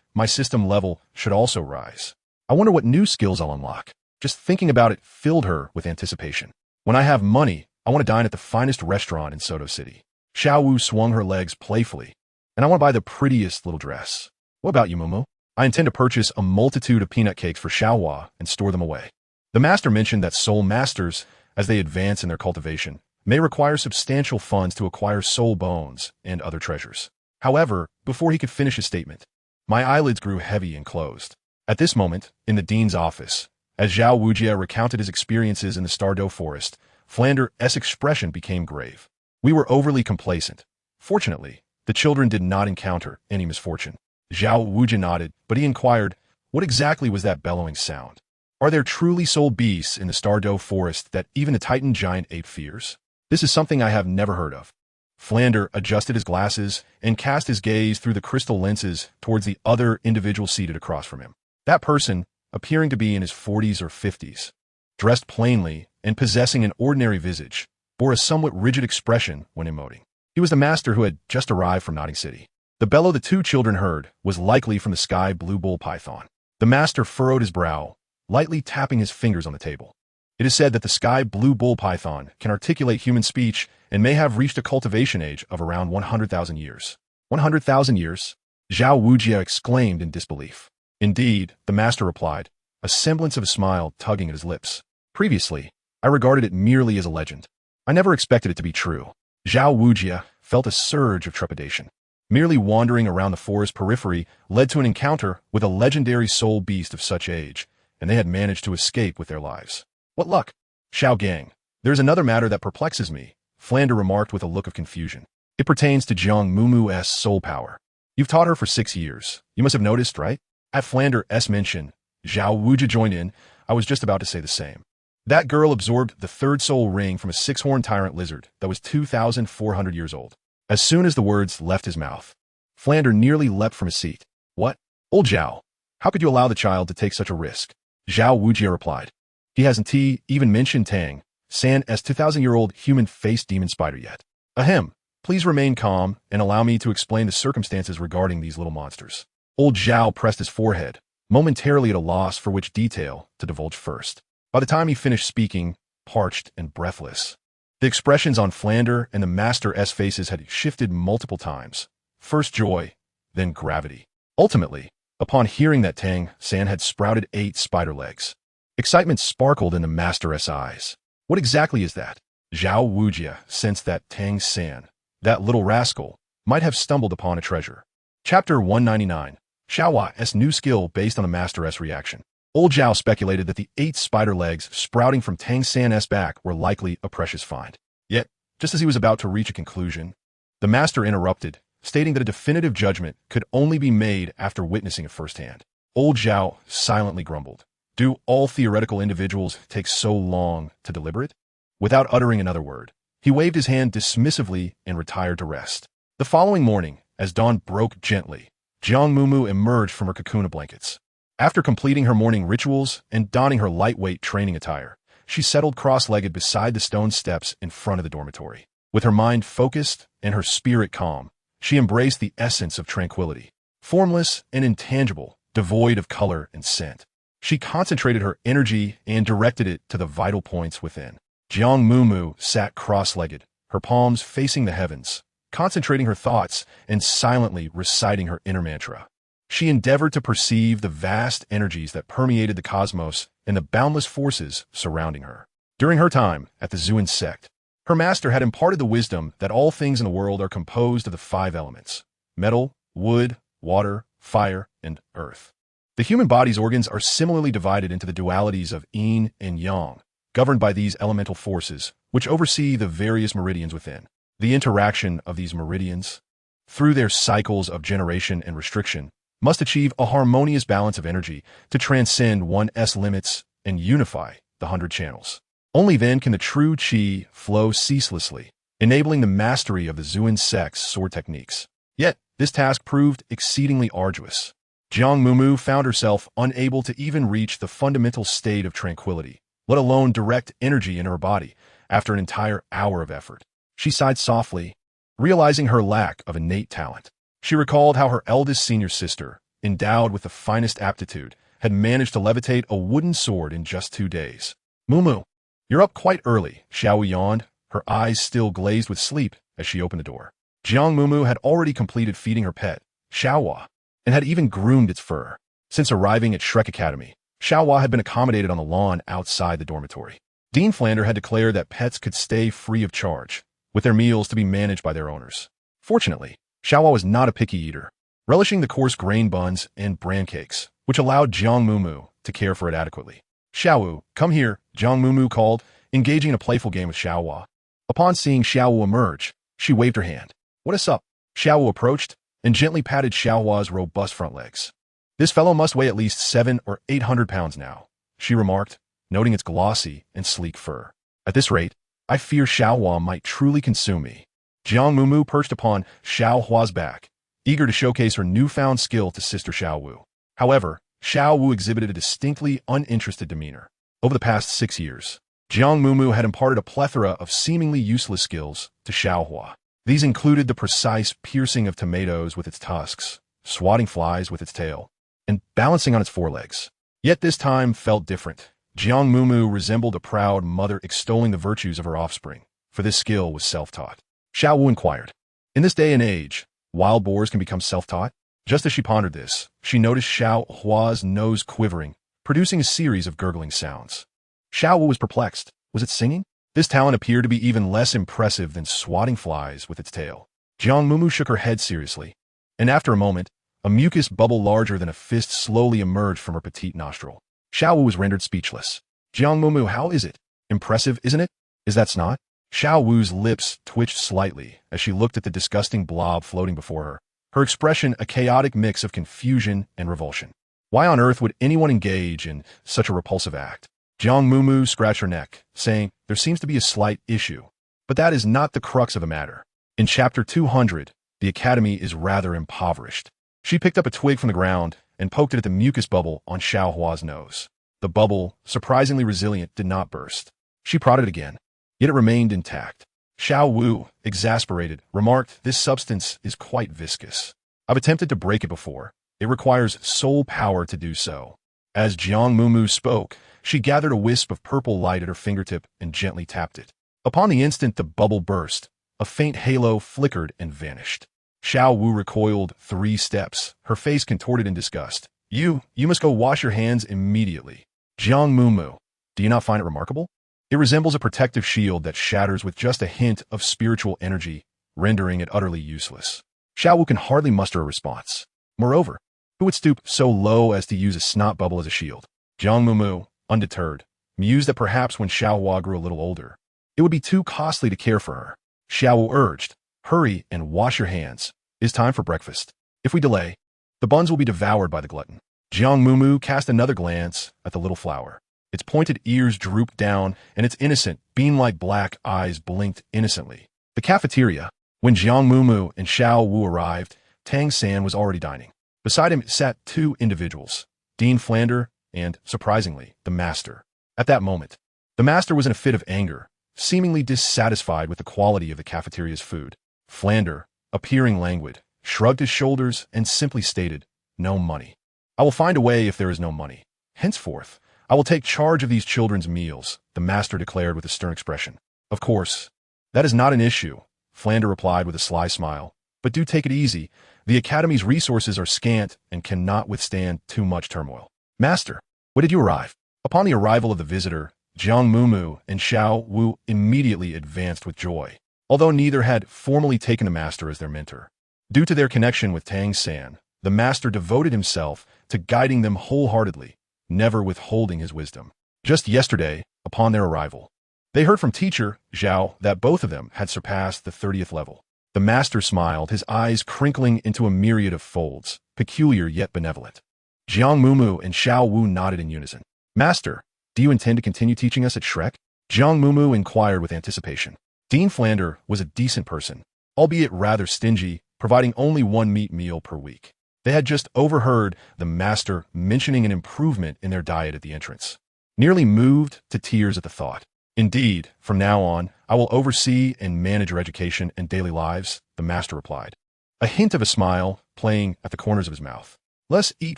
my system level should also rise. I wonder what new skills I'll unlock. Just thinking about it filled her with anticipation. When I have money, I want to dine at the finest restaurant in Soto City. Xiao Wu swung her legs playfully. And I want to buy the prettiest little dress. What about you, Mumu? I intend to purchase a multitude of peanut cakes for Xiaohua and store them away. The master mentioned that soul masters, as they advance in their cultivation, may require substantial funds to acquire soul bones and other treasures. However, before he could finish his statement, my eyelids grew heavy and closed. At this moment, in the dean's office, as Zhao Wujie recounted his experiences in the Stardow Forest, Flander's expression became grave. We were overly complacent. Fortunately, the children did not encounter any misfortune. Zhao Wujie nodded, but he inquired, what exactly was that bellowing sound? Are there truly soul beasts in the Stardow Forest that even a Titan giant ape fears? This is something I have never heard of. Flander adjusted his glasses and cast his gaze through the crystal lenses towards the other individual seated across from him. That person, appearing to be in his 40s or 50s, dressed plainly and possessing an ordinary visage, bore a somewhat rigid expression when emoting. He was the master who had just arrived from Notting City. The bellow the two children heard was likely from the sky blue bull python. The master furrowed his brow, lightly tapping his fingers on the table. It is said that the sky blue bull python can articulate human speech and may have reached a cultivation age of around 100,000 years. 100,000 years? Zhao Wujie exclaimed in disbelief. Indeed, the master replied, a semblance of a smile tugging at his lips. Previously, I regarded it merely as a legend. I never expected it to be true. Zhao Wujie felt a surge of trepidation. Merely wandering around the forest periphery led to an encounter with a legendary soul beast of such age, and they had managed to escape with their lives. What luck! Xiao Gang, there's another matter that perplexes me, Flander remarked with a look of confusion. It pertains to Jiang Mumu's soul power. You've taught her for 6 years. You must have noticed, right? At Flander's mention, Zhao Wujie joined in. I was just about to say the same. That girl absorbed the third soul ring from a 6-horned tyrant lizard that was 2,400 years old. As soon as the words left his mouth, Flander nearly leapt from his seat. What? Old Zhao, how could you allow the child to take such a risk? Zhao Wujie replied. He hasn't even mentioned Tang San's 2,000-year-old human-faced demon spider yet. Ahem. Please remain calm and allow me to explain the circumstances regarding these little monsters. Old Zhao pressed his forehead, momentarily at a loss for which detail to divulge first. By the time he finished speaking, parched and breathless, the expressions on Flander and the master's faces had shifted multiple times. First joy, then gravity. Ultimately, upon hearing that Tang San had sprouted 8 spider legs, excitement sparkled in the master's eyes. What exactly is that? Zhao Wujie sensed that Tang San, that little rascal, might have stumbled upon a treasure. Chapter 199. Xiaohua's new skill based on the master's reaction. Old Zhao speculated that the 8 spider legs sprouting from Tang San's back were likely a precious find. Yet, just as he was about to reach a conclusion, the master interrupted, stating that a definitive judgment could only be made after witnessing it firsthand. Old Zhao silently grumbled. Do all theoretical individuals take so long to deliberate? Without uttering another word, he waved his hand dismissively and retired to rest. The following morning, as dawn broke gently, Jiang Mumu emerged from her cocoon of blankets. After completing her morning rituals and donning her lightweight training attire, she settled cross-legged beside the stone steps in front of the dormitory. With her mind focused and her spirit calm, she embraced the essence of tranquility, formless and intangible, devoid of color and scent. She concentrated her energy and directed it to the vital points within. Jiang Mumu sat cross-legged, her palms facing the heavens, concentrating her thoughts and silently reciting her inner mantra. She endeavored to perceive the vast energies that permeated the cosmos and the boundless forces surrounding her. During her time at the Xuan Sect, her master had imparted the wisdom that all things in the world are composed of the 5 elements: metal, wood, water, fire, and earth. The human body's organs are similarly divided into the dualities of yin and yang, governed by these elemental forces, which oversee the various meridians within. The interaction of these meridians, through their cycles of generation and restriction, must achieve a harmonious balance of energy to transcend one's limits and unify the 100 channels. Only then can the true qi flow ceaselessly, enabling the mastery of the Xuan Sect's sword techniques. Yet, this task proved exceedingly arduous. Jiang Mumu found herself unable to even reach the fundamental state of tranquility, let alone direct energy in her body, after an entire hour of effort. She sighed softly, realizing her lack of innate talent. She recalled how her eldest senior sister, endowed with the finest aptitude, had managed to levitate a wooden sword in just 2 days. Mumu, you're up quite early, Xiao yawned, her eyes still glazed with sleep as she opened the door. Jiang Mumu had already completed feeding her pet, Xiaohua, and had even groomed its fur. Since arriving at Shrek Academy, Xiaohua had been accommodated on the lawn outside the dormitory. Dean Flander had declared that pets could stay free of charge, with their meals to be managed by their owners. Fortunately, Xiaohua was not a picky eater, relishing the coarse grain buns and bran cakes, which allowed Jiang Mumu to care for it adequately. Xiaowu, come here, Jiang Mumu called, engaging in a playful game with Xiaohua. Upon seeing Xiaowu emerge, she waved her hand. What is up? Xiaowu approached and gently patted Xiaohua's robust front legs. This fellow must weigh at least 700 or 800 pounds now, she remarked, noting its glossy and sleek fur. At this rate, I fear Xiaohua might truly consume me. Jiang Mumu perched upon Xiaohua's back, eager to showcase her newfound skill to Sister Xiaowu. However, Xiaowu exhibited a distinctly uninterested demeanor. Over the past 6 years, Jiang Mumu had imparted a plethora of seemingly useless skills to Xiaohua. These included the precise piercing of tomatoes with its tusks, swatting flies with its tail, and balancing on its forelegs. Yet this time felt different. Jiang Mumu resembled a proud mother extolling the virtues of her offspring, for this skill was self-taught. Xiaowu inquired, in this day and age, wild boars can become self-taught? Just as she pondered this, she noticed Xiaohua's nose quivering, producing a series of gurgling sounds. Xiaowu was perplexed. Was it singing? This talent appeared to be even less impressive than swatting flies with its tail. Jiang Mumu shook her head seriously, and after a moment, a mucus bubble larger than a fist slowly emerged from her petite nostril. Xiaowu was rendered speechless. Jiang Mumu, how is it? Impressive, isn't it? Is that snot? Xiaowu's lips twitched slightly as she looked at the disgusting blob floating before her, her expression a chaotic mix of confusion and revulsion. Why on earth would anyone engage in such a repulsive act? Jiang Mumu scratched her neck, saying, there seems to be a slight issue. But that is not the crux of the matter. In Chapter 200, the Academy is rather impoverished. She picked up a twig from the ground and poked it at the mucus bubble on Xiaohua's nose. The bubble, surprisingly resilient, did not burst. She prodded again, yet it remained intact. Xiaowu, exasperated, remarked, this substance is quite viscous. I've attempted to break it before. It requires soul power to do so. As Jiang Mumu spoke, she gathered a wisp of purple light at her fingertip and gently tapped it. Upon the instant the bubble burst, a faint halo flickered and vanished. Xiaowu recoiled 3 steps, her face contorted in disgust. You must go wash your hands immediately. Jiang Mumu, do you not find it remarkable? It resembles a protective shield that shatters with just a hint of spiritual energy, rendering it utterly useless. Xiaowu can hardly muster a response. Moreover, who would stoop so low as to use a snot bubble as a shield? Jiang Mumu, undeterred, mused that perhaps when Xiaohua grew a little older, it would be too costly to care for her. Xiaowu urged, hurry and wash your hands. It's time for breakfast. If we delay, the buns will be devoured by the glutton. Jiang Mumu cast another glance at the little flower. Its pointed ears drooped down, and its innocent, bean-like black eyes blinked innocently. The cafeteria. When Jiang Mumu and Xiaowu arrived, Tang San was already dining. Beside him sat 2 individuals, Dean Flander and, surprisingly, the Master. At that moment, the Master was in a fit of anger, seemingly dissatisfied with the quality of the cafeteria's food. Flander, appearing languid, shrugged his shoulders and simply stated, no money. I will find a way if there is no money. Henceforth, I will take charge of these children's meals, the Master declared with a stern expression. Of course, that is not an issue, Flander replied with a sly smile. But do take it easy. The Academy's resources are scant and cannot withstand too much turmoil. Master, when did you arrive? Upon the arrival of the visitor, Jiang Mumu and Xiaowu immediately advanced with joy, although neither had formally taken the Master as their mentor. Due to their connection with Tang San, the Master devoted himself to guiding them wholeheartedly, never withholding his wisdom. Just yesterday, upon their arrival, they heard from teacher Zhao that both of them had surpassed the 30th level. The Master smiled, his eyes crinkling into a myriad of folds, peculiar yet benevolent. Jiang Mumu and Xiaowu nodded in unison. Master, do you intend to continue teaching us at Shrek? Jiang Mumu inquired with anticipation. Dean Flander was a decent person, albeit rather stingy, providing only 1 meat meal per week. They had just overheard the Master mentioning an improvement in their diet at the entrance, nearly moved to tears at the thought. Indeed, from now on, I will oversee and manage your education and daily lives, the Master replied. a hint of a smile playing at the corners of his mouth. Let's eat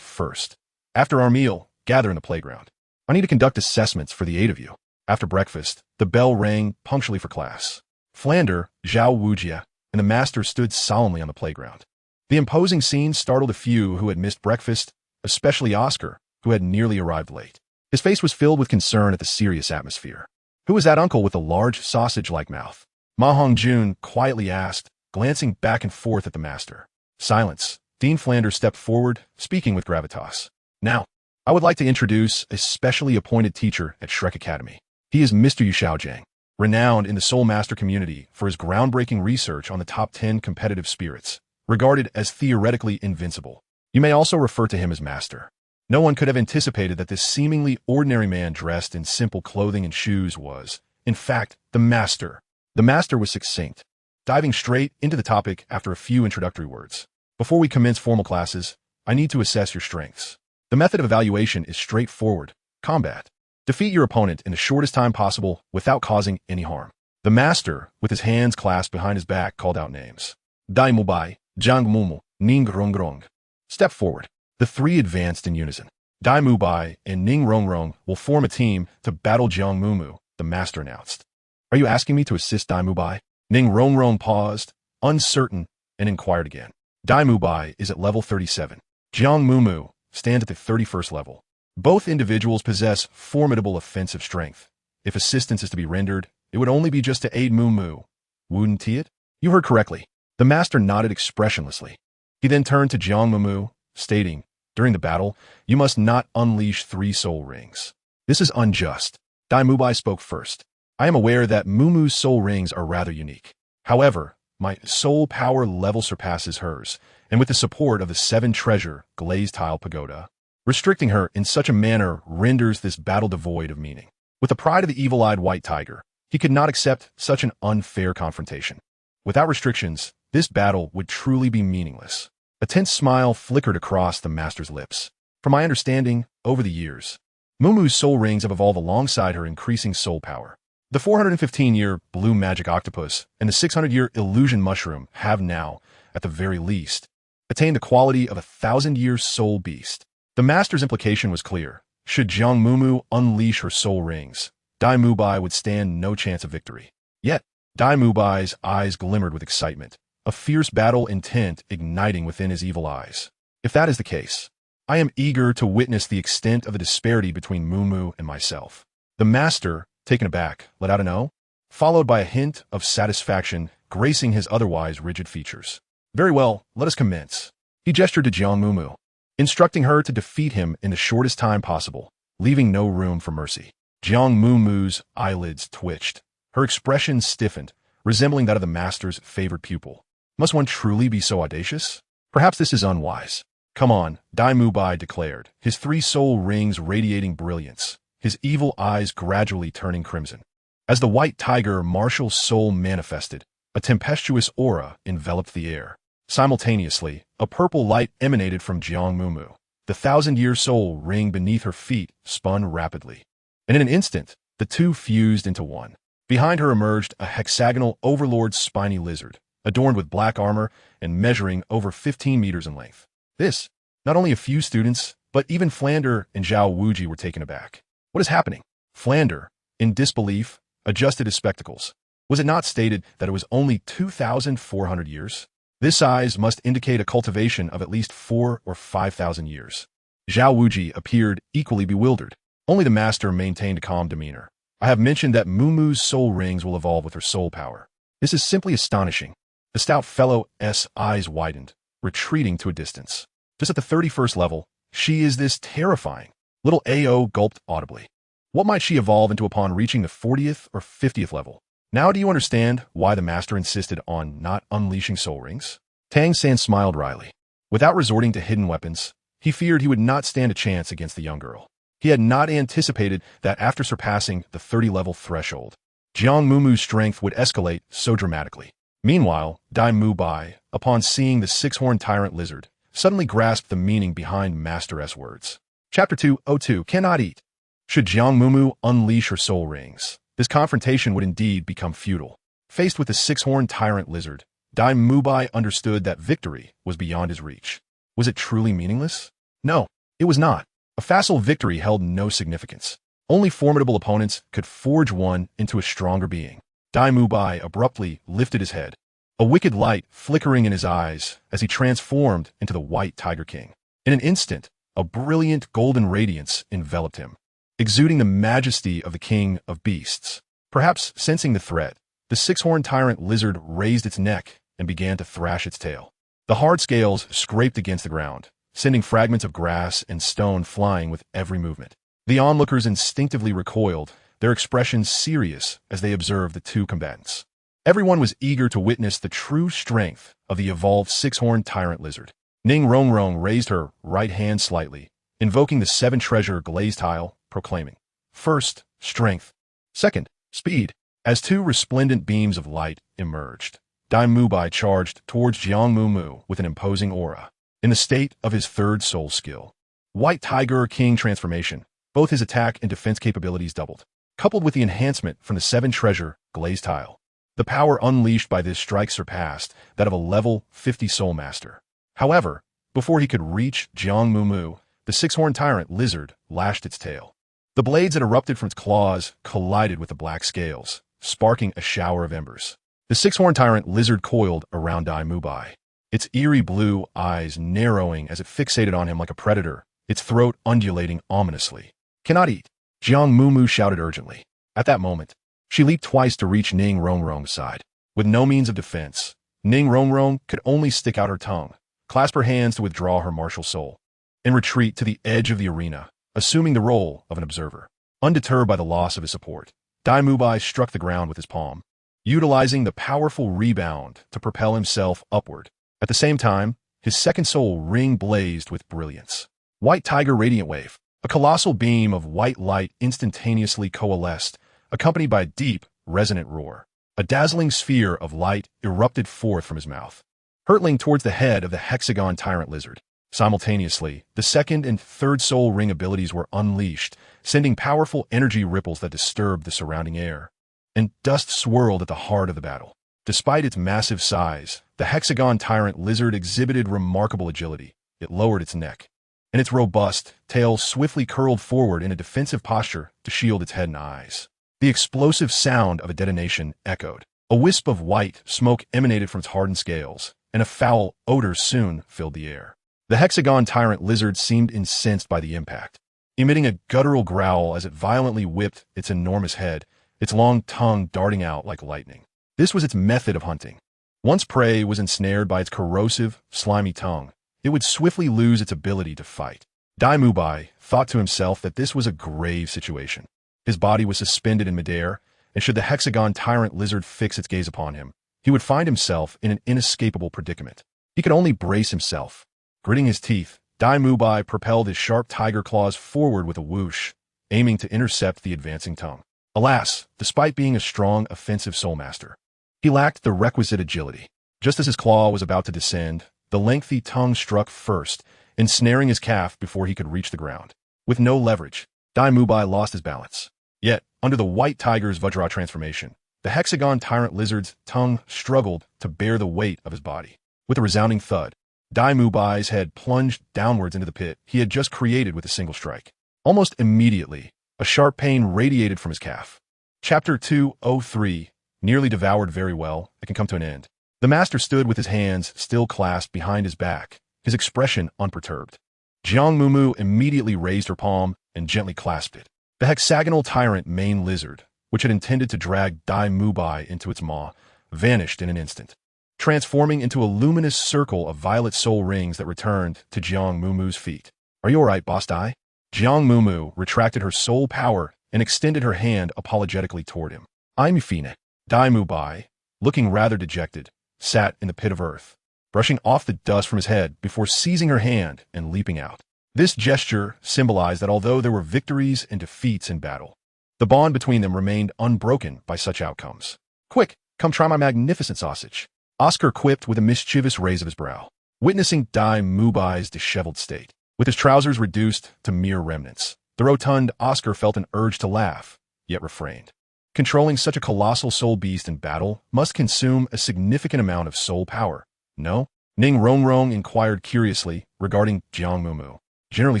first. After our meal, gather in the playground. I need to conduct assessments for the 8 of you. After breakfast, the bell rang punctually for class. Flander, Zhao Wujia, and the master stood solemnly on the playground. The imposing scene startled a few who had missed breakfast, especially Oscar, who had nearly arrived late. His face was filled with concern at the serious atmosphere. Who was that uncle with the large sausage-like mouth? Ma Hongjun quietly asked, glancing back and forth at the master. Silence. Dean Flanders stepped forward, speaking with gravitas. Now, I would like to introduce a specially appointed teacher at Shrek Academy. He is Mr. Yu Xiaojiang, renowned in the Soul Master community for his groundbreaking research on the top 10 competitive spirits, regarded as theoretically invincible. You may also refer to him as Master. No one could have anticipated that this seemingly ordinary man dressed in simple clothing and shoes was, in fact, the Master. The Master was succinct, diving straight into the topic after a few introductory words. Before we commence formal classes, I need to assess your strengths. The method of evaluation is straightforward. Combat. Defeat your opponent in the shortest time possible without causing any harm. The master, with his hands clasped behind his back, called out names. Dai Mubai, Jiang Mumu, Ning Rongrong. Step forward. The 3 advanced in unison. Dai Mubai and Ning Rongrong will form a team to battle Jiang Mumu, the master announced. Are you asking me to assist Dai Mubai? Ning Rongrong paused, uncertain, and inquired again. Dai Mubai is at level 37. Jiang Mumu stands at the 31st level. Both individuals possess formidable offensive strength. If assistance is to be rendered, it would only be just to aid Mumu. Wouldn't it? You heard correctly. The master nodded expressionlessly. He then turned to Jiang Mumu, stating, during the battle, you must not unleash 3 soul rings. This is unjust. Dai Mubai spoke first. I am aware that Mumu's soul rings are rather unique. However, my soul power level surpasses hers, and with the support of the 7 treasure glazed tile pagoda, restricting her in such a manner renders this battle devoid of meaning. With the pride of the evil-eyed white tiger, he could not accept such an unfair confrontation. Without restrictions, this battle would truly be meaningless. A tense smile flickered across the master's lips. From my understanding, over the years, Mumu's soul rings have evolved alongside her increasing soul power. The 415-year blue magic octopus and the 600-year illusion mushroom have now, at the very least, attained the quality of a 1,000-year soul beast. The master's implication was clear. Should Jiang Mumu unleash her soul rings, Dai Mubai would stand no chance of victory. Yet, Dai Mubai's eyes glimmered with excitement, a fierce battle intent igniting within his evil eyes. If that is the case, I am eager to witness the extent of the disparity between Mumu and myself. The master, taken aback, let out an "oh," followed by a hint of satisfaction gracing his otherwise rigid features. Very well, let us commence. He gestured to Jiang Mumu, instructing her to defeat him in the shortest time possible, leaving no room for mercy. Jiang Mumu's eyelids twitched. Her expression stiffened, resembling that of the master's favored pupil. Must one truly be so audacious? Perhaps this is unwise. Come on, Dai Mubai declared, his 3 soul rings radiating brilliance, his evil eyes gradually turning crimson. As the white tiger martial soul manifested, a tempestuous aura enveloped the air. Simultaneously, a purple light emanated from Jiang Mumu. The 1,000-year soul ring beneath her feet spun rapidly. And in an instant, the 2 fused into one. Behind her emerged a hexagonal overlord spiny lizard, adorned with black armor and measuring over 15 meters in length. This, not only a few students, but even Flander and Zhao Wuji were taken aback. What is happening? Flander, in disbelief, adjusted his spectacles. Was it not stated that it was only 2,400 years? This size must indicate a cultivation of at least 4 or 5,000 years. Zhao Wuji appeared equally bewildered. Only the master maintained a calm demeanor. I have mentioned that Mumu's soul rings will evolve with her soul power. This is simply astonishing. The stout fellow's eyes widened, retreating to a distance. Just at the 31st level, she is this terrifying. Little A.O. gulped audibly. What might she evolve into upon reaching the 40th or 50th level? Now do you understand why the master insisted on not unleashing soul rings? Tang San smiled wryly. Without resorting to hidden weapons, he feared he would not stand a chance against the young girl. He had not anticipated that after surpassing the 30-level threshold, Jiang Mumu's strength would escalate so dramatically. Meanwhile, Dai Mubai, upon seeing the 6-horned tyrant lizard, suddenly grasped the meaning behind Master S words. Chapter 202, Cannot Eat. Should Jiang Mumu unleash her soul rings, this confrontation would indeed become futile. Faced with the 6-horned tyrant lizard, Dai Mubai understood that victory was beyond his reach. Was it truly meaningless? No, it was not. A facile victory held no significance. Only formidable opponents could forge one into a stronger being. Dai Mubai abruptly lifted his head, a wicked light flickering in his eyes as he transformed into the White Tiger King. In an instant, a brilliant golden radiance enveloped him, exuding the majesty of the king of beasts. Perhaps sensing the threat, the six-horned tyrant lizard raised its neck and began to thrash its tail. The hard scales scraped against the ground, sending fragments of grass and stone flying with every movement. The onlookers instinctively recoiled, their expressions serious as they observed the two combatants. Everyone was eager to witness the true strength of the evolved six-horned tyrant lizard. Ning Rongrong raised her right hand slightly, invoking the seven-treasure glazed tile, proclaiming, "First, strength. Second, speed." As two resplendent beams of light emerged, Dai Mubai charged towards Jiang Mumu with an imposing aura. In the state of his third soul skill, White Tiger King transformation, both his attack and defense capabilities doubled. Coupled with the enhancement from the seven-treasure glazed tile, the power unleashed by this strike surpassed that of a level 50 soul master. However, before he could reach Jiang Mumu, the six-horned tyrant lizard lashed its tail. The blades that erupted from its claws collided with the black scales, sparking a shower of embers. The six-horned tyrant lizard coiled around Dai Mubai, its eerie blue eyes narrowing as it fixated on him like a predator, its throat undulating ominously. "Cannot eat," Jiang Mumu shouted urgently. At that moment, she leaped twice to reach Ning Rongrong's side. With no means of defense, Ning Rongrong could only stick out her tongue, clasp her hands to withdraw her martial soul, and retreat to the edge of the arena, assuming the role of an observer. Undeterred by the loss of his support, Dai Mubai struck the ground with his palm, utilizing the powerful rebound to propel himself upward. At the same time, his second soul ring blazed with brilliance. White Tiger Radiant Wave, a colossal beam of white light instantaneously coalesced, accompanied by a deep, resonant roar. A dazzling sphere of light erupted forth from his mouth, hurtling towards the head of the hexagon tyrant lizard. Simultaneously, the second and third soul ring abilities were unleashed, sending powerful energy ripples that disturbed the surrounding air. And dust swirled at the heart of the battle. Despite its massive size, the hexagon tyrant lizard exhibited remarkable agility. It lowered its neck, and its robust tail swiftly curled forward in a defensive posture to shield its head and eyes. The explosive sound of a detonation echoed. A wisp of white smoke emanated from its hardened scales, and a foul odor soon filled the air. The hexagon tyrant lizard seemed incensed by the impact, emitting a guttural growl as it violently whipped its enormous head, its long tongue darting out like lightning. This was its method of hunting. Once prey was ensnared by its corrosive, slimy tongue, it would swiftly lose its ability to fight. Dai Mubai thought to himself that this was a grave situation. His body was suspended in midair, and should the hexagon tyrant lizard fix its gaze upon him, he would find himself in an inescapable predicament. He could only brace himself. Gritting his teeth, Dai Mubai propelled his sharp tiger claws forward with a whoosh, aiming to intercept the advancing tongue. Alas, despite being a strong offensive soul master, he lacked the requisite agility. Just as his claw was about to descend, the lengthy tongue struck first, ensnaring his calf before he could reach the ground. With no leverage, Dai Mubai lost his balance. Yet, under the white tiger's Vajra transformation, the hexagon tyrant lizard's tongue struggled to bear the weight of his body. With a resounding thud, Dai Mubai's head plunged downwards into the pit he had just created with a single strike. Almost immediately, a sharp pain radiated from his calf. Chapter 203, nearly devoured. Very well, it can come to an end. The master stood with his hands still clasped behind his back, his expression unperturbed. Jiang Mumu immediately raised her palm and gently clasped it. The hexagonal tyrant mane lizard, which had intended to drag Dai Mubai into its maw, vanished in an instant, transforming into a luminous circle of violet soul rings that returned to Jiang Mumu's feet. "Are you all right, Boss Dai?" Jiang Mumu retracted her soul power and extended her hand apologetically toward him. "I'm fine." Dai Mubai, looking rather dejected, sat in the pit of earth, brushing off the dust from his head before seizing her hand and leaping out. This gesture symbolized that although there were victories and defeats in battle, the bond between them remained unbroken by such outcomes. "Quick, come try my magnificent sausage," Oscar quipped with a mischievous raise of his brow, witnessing Dai Mubai's disheveled state. With his trousers reduced to mere remnants, the rotund Oscar felt an urge to laugh, yet refrained. Controlling such a colossal soul beast in battle must consume a significant amount of soul power, no? Ning Rongrong inquired curiously regarding Jiang Mumu. Generally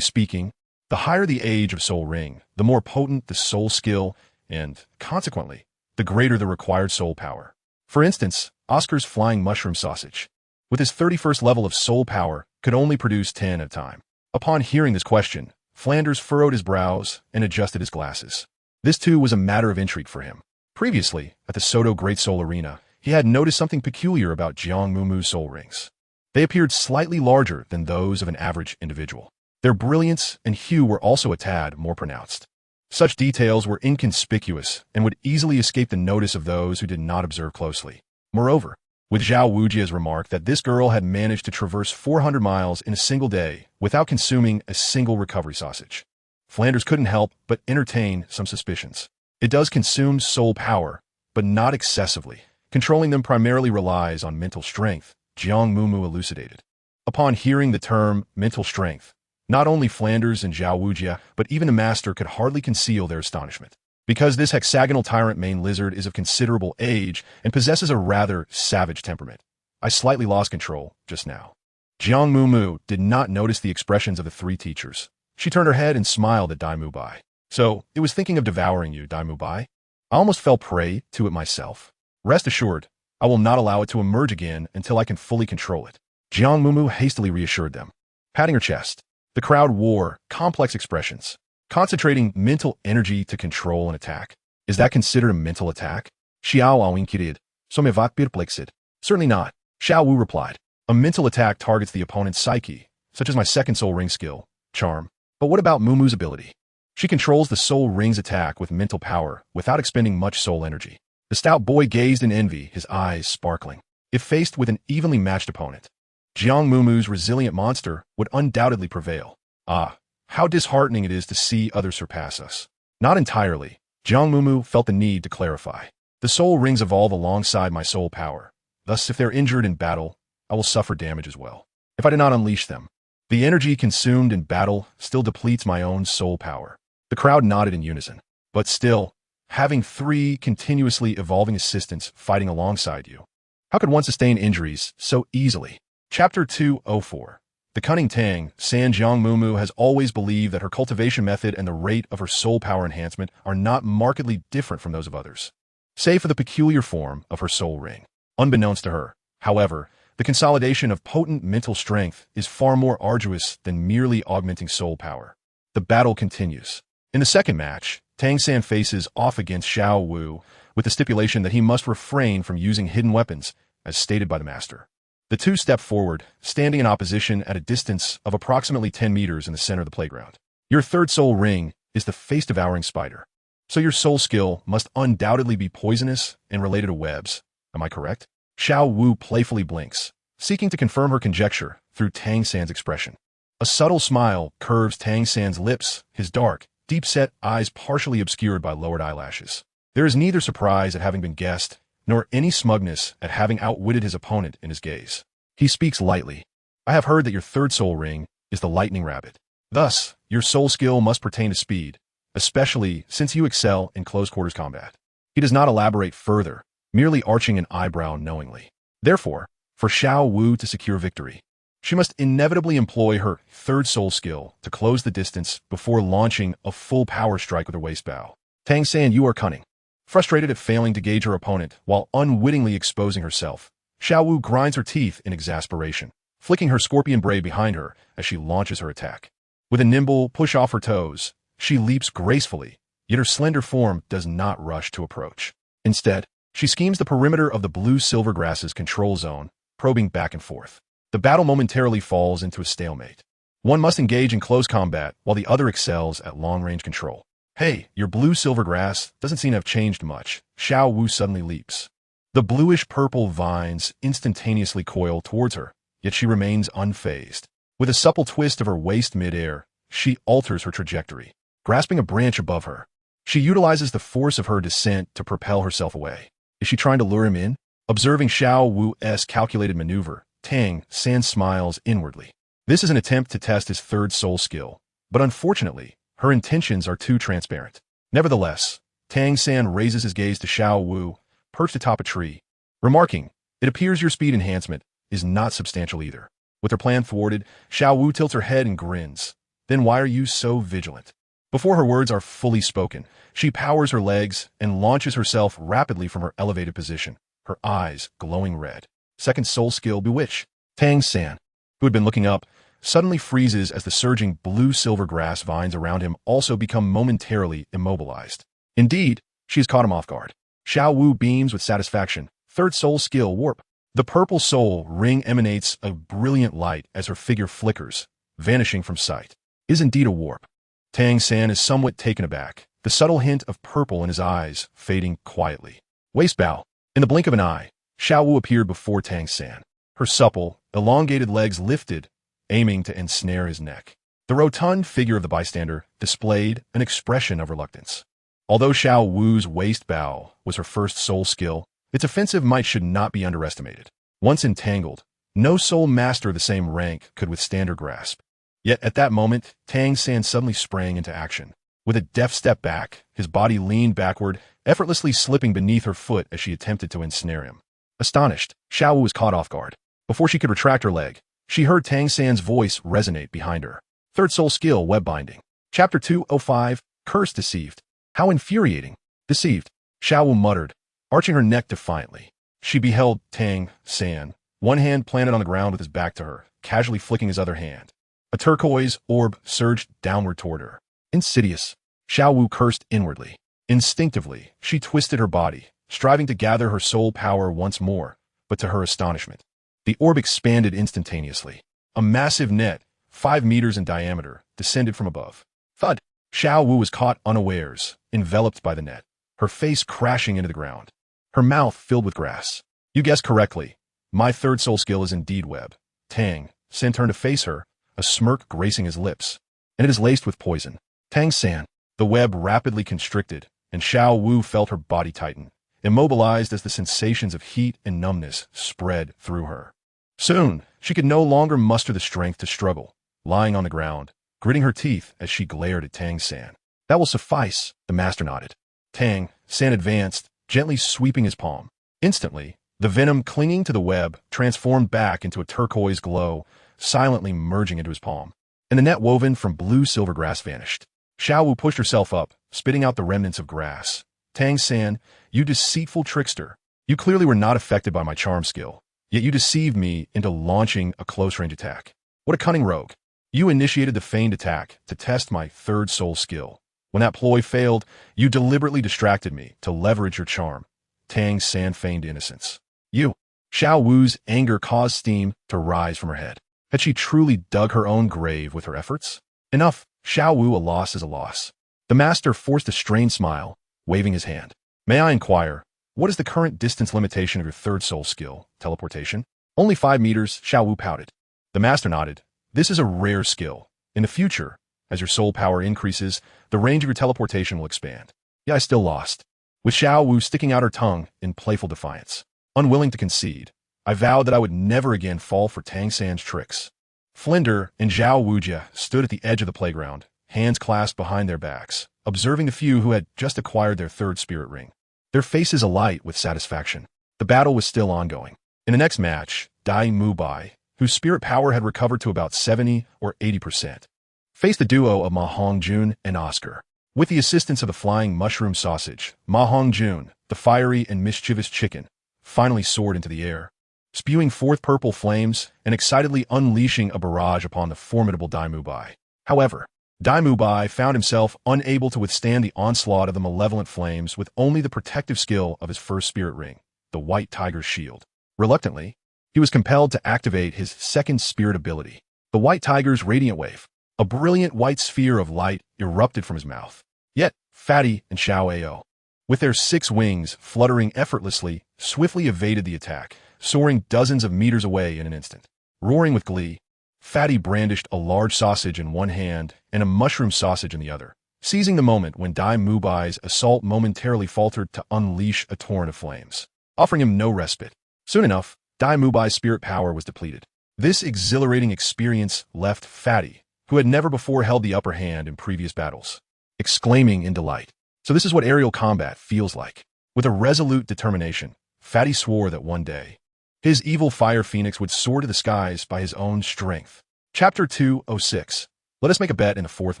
speaking, the higher the age of Soul Ring, the more potent the soul skill and, consequently, the greater the required soul power. For instance, Oscar's flying mushroom sausage, with his 31st level of soul power, could only produce 10 at a time. Upon hearing this question, Flanders furrowed his brows and adjusted his glasses. This too was a matter of intrigue for him. Previously, at the Soto Great Soul Arena, he had noticed something peculiar about Jiang Mumu's soul rings. They appeared slightly larger than those of an average individual. Their brilliance and hue were also a tad more pronounced. Such details were inconspicuous and would easily escape the notice of those who did not observe closely. Moreover, with Zhao Wujia's remark that this girl had managed to traverse 400 miles in a single day without consuming a single recovery sausage, Flanders couldn't help but entertain some suspicions. It does consume soul power, but not excessively. Controlling them primarily relies on mental strength, Jiang Mumu elucidated. Upon hearing the term mental strength, not only Flanders and Zhao Wujia, but even the master could hardly conceal their astonishment. Because this hexagonal tyrant mane lizard is of considerable age and possesses a rather savage temperament, I slightly lost control just now. Jiang Mumu did not notice the expressions of the three teachers. She turned her head and smiled at Dai Mubai. So, it was thinking of devouring you, Dai Mubai. I almost fell prey to it myself. Rest assured, I will not allow it to emerge again until I can fully control it. Jiang Mumu hastily reassured them. Patting her chest, the crowd wore complex expressions, concentrating mental energy to control an attack. Is that considered a mental attack? Xiao Awing kirid. Somevat perplexed. Certainly not, Xiao Wu replied. A mental attack targets the opponent's psyche, such as my second soul ring skill, charm. But what about Mumu's ability? She controls the soul ring's attack with mental power without expending much soul energy. The stout boy gazed in envy, his eyes sparkling. If faced with an evenly matched opponent, Jiang Mumu's resilient monster would undoubtedly prevail. Ah, how disheartening it is to see others surpass us. Not entirely. Jiang Mumu felt the need to clarify. The soul rings evolve alongside my soul power. Thus, if they're injured in battle, I will suffer damage as well. If I do not unleash them, the energy consumed in battle still depletes my own soul power. The crowd nodded in unison. But still, having three continuously evolving assistants fighting alongside you, how could one sustain injuries so easily? Chapter 204. The cunning Tang, San Jiang Mumu has always believed that her cultivation method and the rate of her soul power enhancement are not markedly different from those of others, save for the peculiar form of her soul ring. Unbeknownst to her, however, the consolidation of potent mental strength is far more arduous than merely augmenting soul power. The battle continues. In the second match, Tang San faces off against Xiao Wu with the stipulation that he must refrain from using hidden weapons, as stated by the master. The two step forward, standing in opposition at a distance of approximately 10 meters in the center of the playground. Your third soul ring is the face-devouring spider. So your soul skill must undoubtedly be poisonous and related to webs. Am I correct? Xiao Wu playfully blinks, seeking to confirm her conjecture through Tang San's expression. A subtle smile curves Tang San's lips, his dark, deep-set eyes partially obscured by lowered eyelashes. There is neither surprise at having been guessed, nor any smugness at having outwitted his opponent in his gaze. He speaks lightly. I have heard that your third soul ring is the lightning rabbit. Thus, your soul skill must pertain to speed, especially since you excel in close-quarters combat. He does not elaborate further, merely arching an eyebrow knowingly. Therefore, for Xiao Wu to secure victory, she must inevitably employ her third soul skill to close the distance before launching a full power strike with her waist bow. Tang San, you are cunning. Frustrated at failing to gauge her opponent while unwittingly exposing herself, Xiao Wu grinds her teeth in exasperation, flicking her scorpion braid behind her as she launches her attack. With a nimble push off her toes, she leaps gracefully, yet her slender form does not rush to approach. Instead, she schemes the perimeter of the blue-silver grass's control zone, probing back and forth. The battle momentarily falls into a stalemate. One must engage in close combat while the other excels at long-range control. Hey, your blue-silver grass doesn't seem to have changed much. Xiao Wu suddenly leaps. The bluish-purple vines instantaneously coil towards her, yet she remains unfazed. With a supple twist of her waist mid-air, she alters her trajectory, grasping a branch above her. She utilizes the force of her descent to propel herself away. Is she trying to lure him in? Observing Xiao Wu's calculated maneuver, Tang San smiles inwardly. This is an attempt to test his third soul skill, but unfortunately, her intentions are too transparent. Nevertheless, Tang San raises his gaze to Xiao Wu, perched atop a tree, remarking, "It appears your speed enhancement is not substantial either." With her plan thwarted, Xiao Wu tilts her head and grins. "Then why are you so vigilant?" Before her words are fully spoken, she powers her legs and launches herself rapidly from her elevated position, her eyes glowing red. Second soul skill, Bewitch. Tang San, who had been looking up, suddenly freezes as the surging blue-silver grass vines around him also become momentarily immobilized. Indeed, she has caught him off guard. Xiao Wu beams with satisfaction. Third soul skill, Warp. The purple soul ring emanates a brilliant light as her figure flickers, vanishing from sight. Is indeed a warp. Tang San is somewhat taken aback, the subtle hint of purple in his eyes fading quietly. Waist bow. In the blink of an eye, Xiao Wu appeared before Tang San. Her supple, elongated legs lifted, aiming to ensnare his neck. The rotund figure of the bystander displayed an expression of reluctance. Although Xiao Wu's waist bow was her first soul skill, its offensive might should not be underestimated. Once entangled, no soul master of the same rank could withstand her grasp. Yet at that moment, Tang San suddenly sprang into action. With a deft step back, his body leaned backward, effortlessly slipping beneath her foot as she attempted to ensnare him. Astonished, Xiao Wu was caught off guard. Before she could retract her leg, she heard Tang San's voice resonate behind her. Third soul skill, Web Binding. Chapter 205, Curse Deceived. How infuriating. Deceived, Xiao Wu muttered, arching her neck defiantly. She beheld Tang San, one hand planted on the ground with his back to her, casually flicking his other hand. A turquoise orb surged downward toward her. Insidious. Xiao Wu cursed inwardly. Instinctively, she twisted her body, striving to gather her soul power once more, but to her astonishment, the orb expanded instantaneously. A massive net, 5 meters in diameter, descended from above. Thud! Xiao Wu was caught unawares, enveloped by the net, her face crashing into the ground, her mouth filled with grass. You guessed correctly. My third soul skill is indeed web. Tang San turned to face her, a smirk gracing his lips. And it is laced with poison. Tang San. The web rapidly constricted, and Xiao Wu felt her body tighten, immobilized as the sensations of heat and numbness spread through her. Soon, she could no longer muster the strength to struggle, lying on the ground, gritting her teeth as she glared at Tang San. That will suffice, the master nodded. Tang San advanced, gently sweeping his palm. Instantly, the venom clinging to the web transformed back into a turquoise glow, silently merging into his palm. And the net woven from blue-silver grass vanished. Xiao Wu pushed herself up, spitting out the remnants of grass. Tang San, you deceitful trickster. You clearly were not affected by my charm skill, yet you deceived me into launching a close-range attack. What a cunning rogue. You initiated the feigned attack to test my third soul skill. When that ploy failed, you deliberately distracted me to leverage your charm. Tang San feigned innocence. You. Xiao Wu's anger caused steam to rise from her head. Had she truly dug her own grave with her efforts? Enough. Xiao Wu, a loss is a loss. The master forced a strained smile, waving his hand. May I inquire, what is the current distance limitation of your third soul skill, teleportation? Only 5 meters, Xiao Wu pouted. The master nodded. This is a rare skill. In the future, as your soul power increases, the range of your teleportation will expand. Yeah, I still lost. With Xiao Wu sticking out her tongue in playful defiance. Unwilling to concede, I vowed that I would never again fall for Tang San's tricks. Flinder and Zhao Wujia stood at the edge of the playground, hands clasped behind their backs, observing the few who had just acquired their third spirit ring. Their faces alight with satisfaction. The battle was still ongoing. In the next match, Dai Mubai, whose spirit power had recovered to about 70 or 80%, faced the duo of Ma Hongjun and Oscar. With the assistance of the flying mushroom sausage, Ma Hongjun, the fiery and mischievous chicken, finally soared into the air, spewing forth purple flames and excitedly unleashing a barrage upon the formidable Dai Mubai. However, Dai Mubai found himself unable to withstand the onslaught of the malevolent flames with only the protective skill of his first spirit ring, the White Tiger's Shield. Reluctantly, he was compelled to activate his second spirit ability, the White Tiger's Radiant Wave. A brilliant white sphere of light erupted from his mouth. Yet, Fatty and Xiao Ao, with their 6 wings fluttering effortlessly, swiftly evaded the attack, soaring dozens of meters away in an instant. Roaring with glee, Fatty brandished a large sausage in one hand and a mushroom sausage in the other, seizing the moment when Dai Mubai's assault momentarily faltered to unleash a torrent of flames, offering him no respite. Soon enough, Dai Mubai's spirit power was depleted. This exhilarating experience left Fatty, who had never before held the upper hand in previous battles, exclaiming in delight. So this is what aerial combat feels like. With a resolute determination, Fatty swore that one day, his evil fire phoenix would soar to the skies by his own strength. Chapter 206. Let us make a bet in the fourth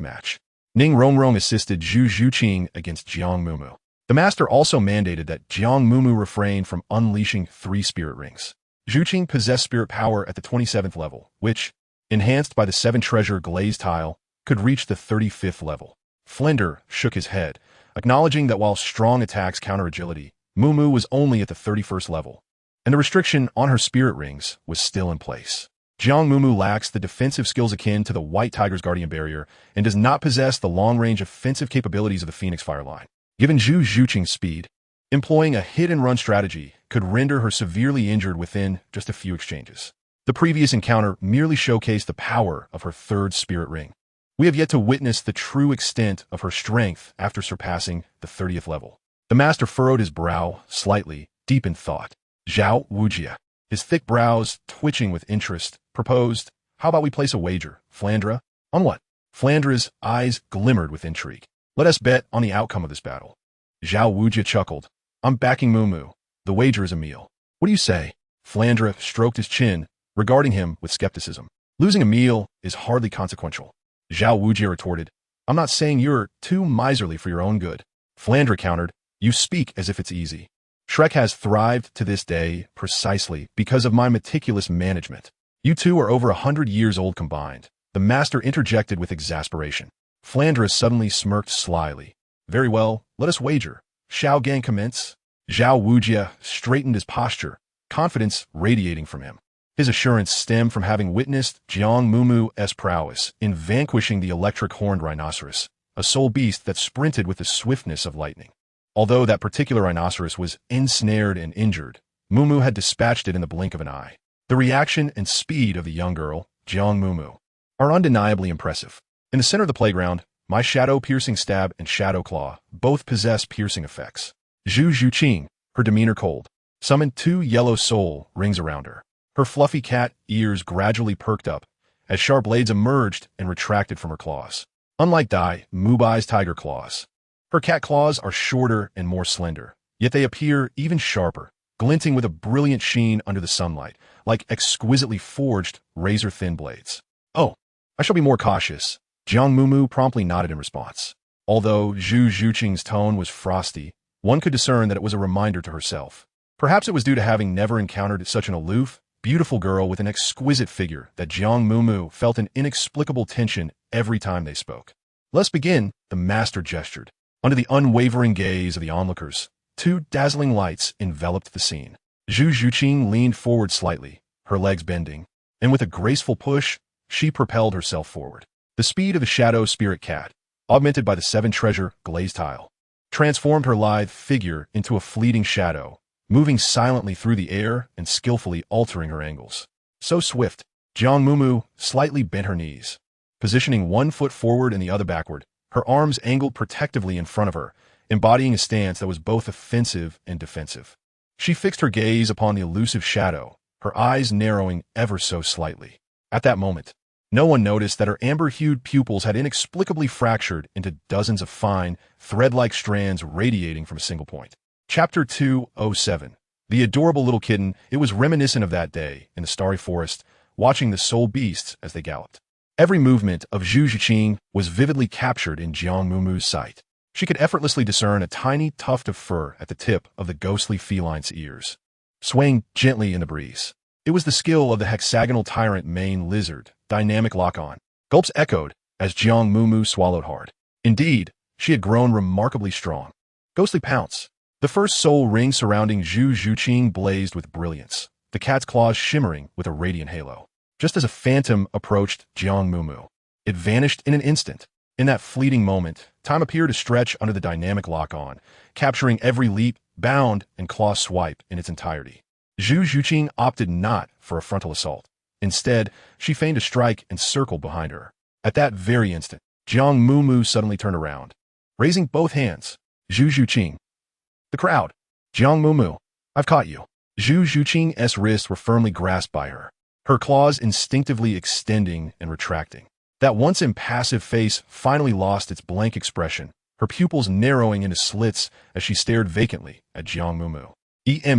match. Ning Rongrong assisted Zhu Zhuqing against Jiang Mumu. The master also mandated that Jiang Mumu refrain from unleashing 3 spirit rings. Zhuqing possessed spirit power at the 27th level, which, enhanced by the 7-treasure glaze tile, could reach the 35th level. Flender shook his head, acknowledging that while strong attacks counter agility, Mumu was only at the 31st level, and the restriction on her spirit rings was still in place. Jiang Mumu lacks the defensive skills akin to the White Tiger's Guardian Barrier and does not possess the long-range offensive capabilities of the Phoenix Fire line. Given Zhu Zhuqing's speed, employing a hit-and-run strategy could render her severely injured within just a few exchanges. The previous encounter merely showcased the power of her 3rd spirit ring. We have yet to witness the true extent of her strength after surpassing the 30th level. The master furrowed his brow slightly, deep in thought. Zhao Wujia, his thick brows twitching with interest, proposed, "How about we place a wager, Flandra?" "On what?" Flandra's eyes glimmered with intrigue. "Let us bet on the outcome of this battle." Zhao Wujia chuckled. "I'm backing Mumu. The wager is a meal." "What do you say?" Flandra stroked his chin, regarding him with skepticism. "Losing a meal is hardly consequential." Zhao Wujia retorted. "I'm not saying you're too miserly for your own good." Flandra countered. "You speak as if it's easy. Shrek has thrived to this day precisely because of my meticulous management. You two are over 100 years old combined." The master interjected with exasperation. Flandra suddenly smirked slyly. "Very well, let us wager. Shall gang commence?" Zhao Wujia straightened his posture, confidence radiating from him. His assurance stemmed from having witnessed Jiang Mumu's prowess in vanquishing the electric-horned rhinoceros, a soul beast that sprinted with the swiftness of lightning. Although that particular rhinoceros was ensnared and injured, Mumu had dispatched it in the blink of an eye. The reaction and speed of the young girl, Jiang Mumu, are undeniably impressive. In the center of the playground, my shadow-piercing stab and shadow claw both possess piercing effects. Zhu Zhuqing, her demeanor cold, summoned 2 yellow soul rings around her. Her fluffy cat ears gradually perked up as sharp blades emerged and retracted from her claws. Unlike Dai Mubai's tiger claws, her cat claws are shorter and more slender, yet they appear even sharper, glinting with a brilliant sheen under the sunlight, like exquisitely forged, razor-thin blades. "Oh, I shall be more cautious." Jiang Mumu promptly nodded in response. Although Zhu Zhuqing's tone was frosty, one could discern that it was a reminder to herself. Perhaps it was due to having never encountered such an aloof, beautiful girl with an exquisite figure that Jiang Mumu felt an inexplicable tension every time they spoke. "Let's begin," the master gestured. Under the unwavering gaze of the onlookers, 2 dazzling lights enveloped the scene. Zhu Zhuqing leaned forward slightly, her legs bending, and with a graceful push, she propelled herself forward. The speed of the shadow spirit cat, augmented by the 7-treasure glaze tile, transformed her lithe figure into a fleeting shadow, moving silently through the air and skillfully altering her angles. So swift, Jiang Mumu slightly bent her knees, positioning one foot forward and the other backward, her arms angled protectively in front of her, embodying a stance that was both offensive and defensive. She fixed her gaze upon the elusive shadow, her eyes narrowing ever so slightly. At that moment, no one noticed that her amber-hued pupils had inexplicably fractured into dozens of fine, thread-like strands radiating from a single point. Chapter 207. The adorable little kitten, it was reminiscent of that day in the starry forest, watching the soul beasts as they galloped. Every movement of Zhu Zhuqing was vividly captured in Jiang Mumu's sight. She could effortlessly discern a tiny tuft of fur at the tip of the ghostly feline's ears, swaying gently in the breeze. It was the skill of the hexagonal tyrant mane lizard, dynamic lock-on. Gulps echoed as Jiang Mumu swallowed hard. Indeed, she had grown remarkably strong. Ghostly pounce. The first soul ring surrounding Zhu Zhuqing blazed with brilliance, the cat's claws shimmering with a radiant halo. Just as a phantom approached Jiang Mumu, it vanished in an instant. In that fleeting moment, time appeared to stretch under the dynamic lock-on, capturing every leap, bound, and claw swipe in its entirety. Zhu Zhuqing opted not for a frontal assault. Instead, she feigned a strike and circled behind her. At that very instant, Jiang Mumu suddenly turned around, raising both hands. "Zhu Zhuqing." The crowd. "Jiang Mumu, I've caught you." Zhu Zhuqing's wrists were firmly grasped by her, her claws instinctively extending and retracting. That once impassive face finally lost its blank expression, her pupils narrowing into slits as she stared vacantly at Jiang Mumu.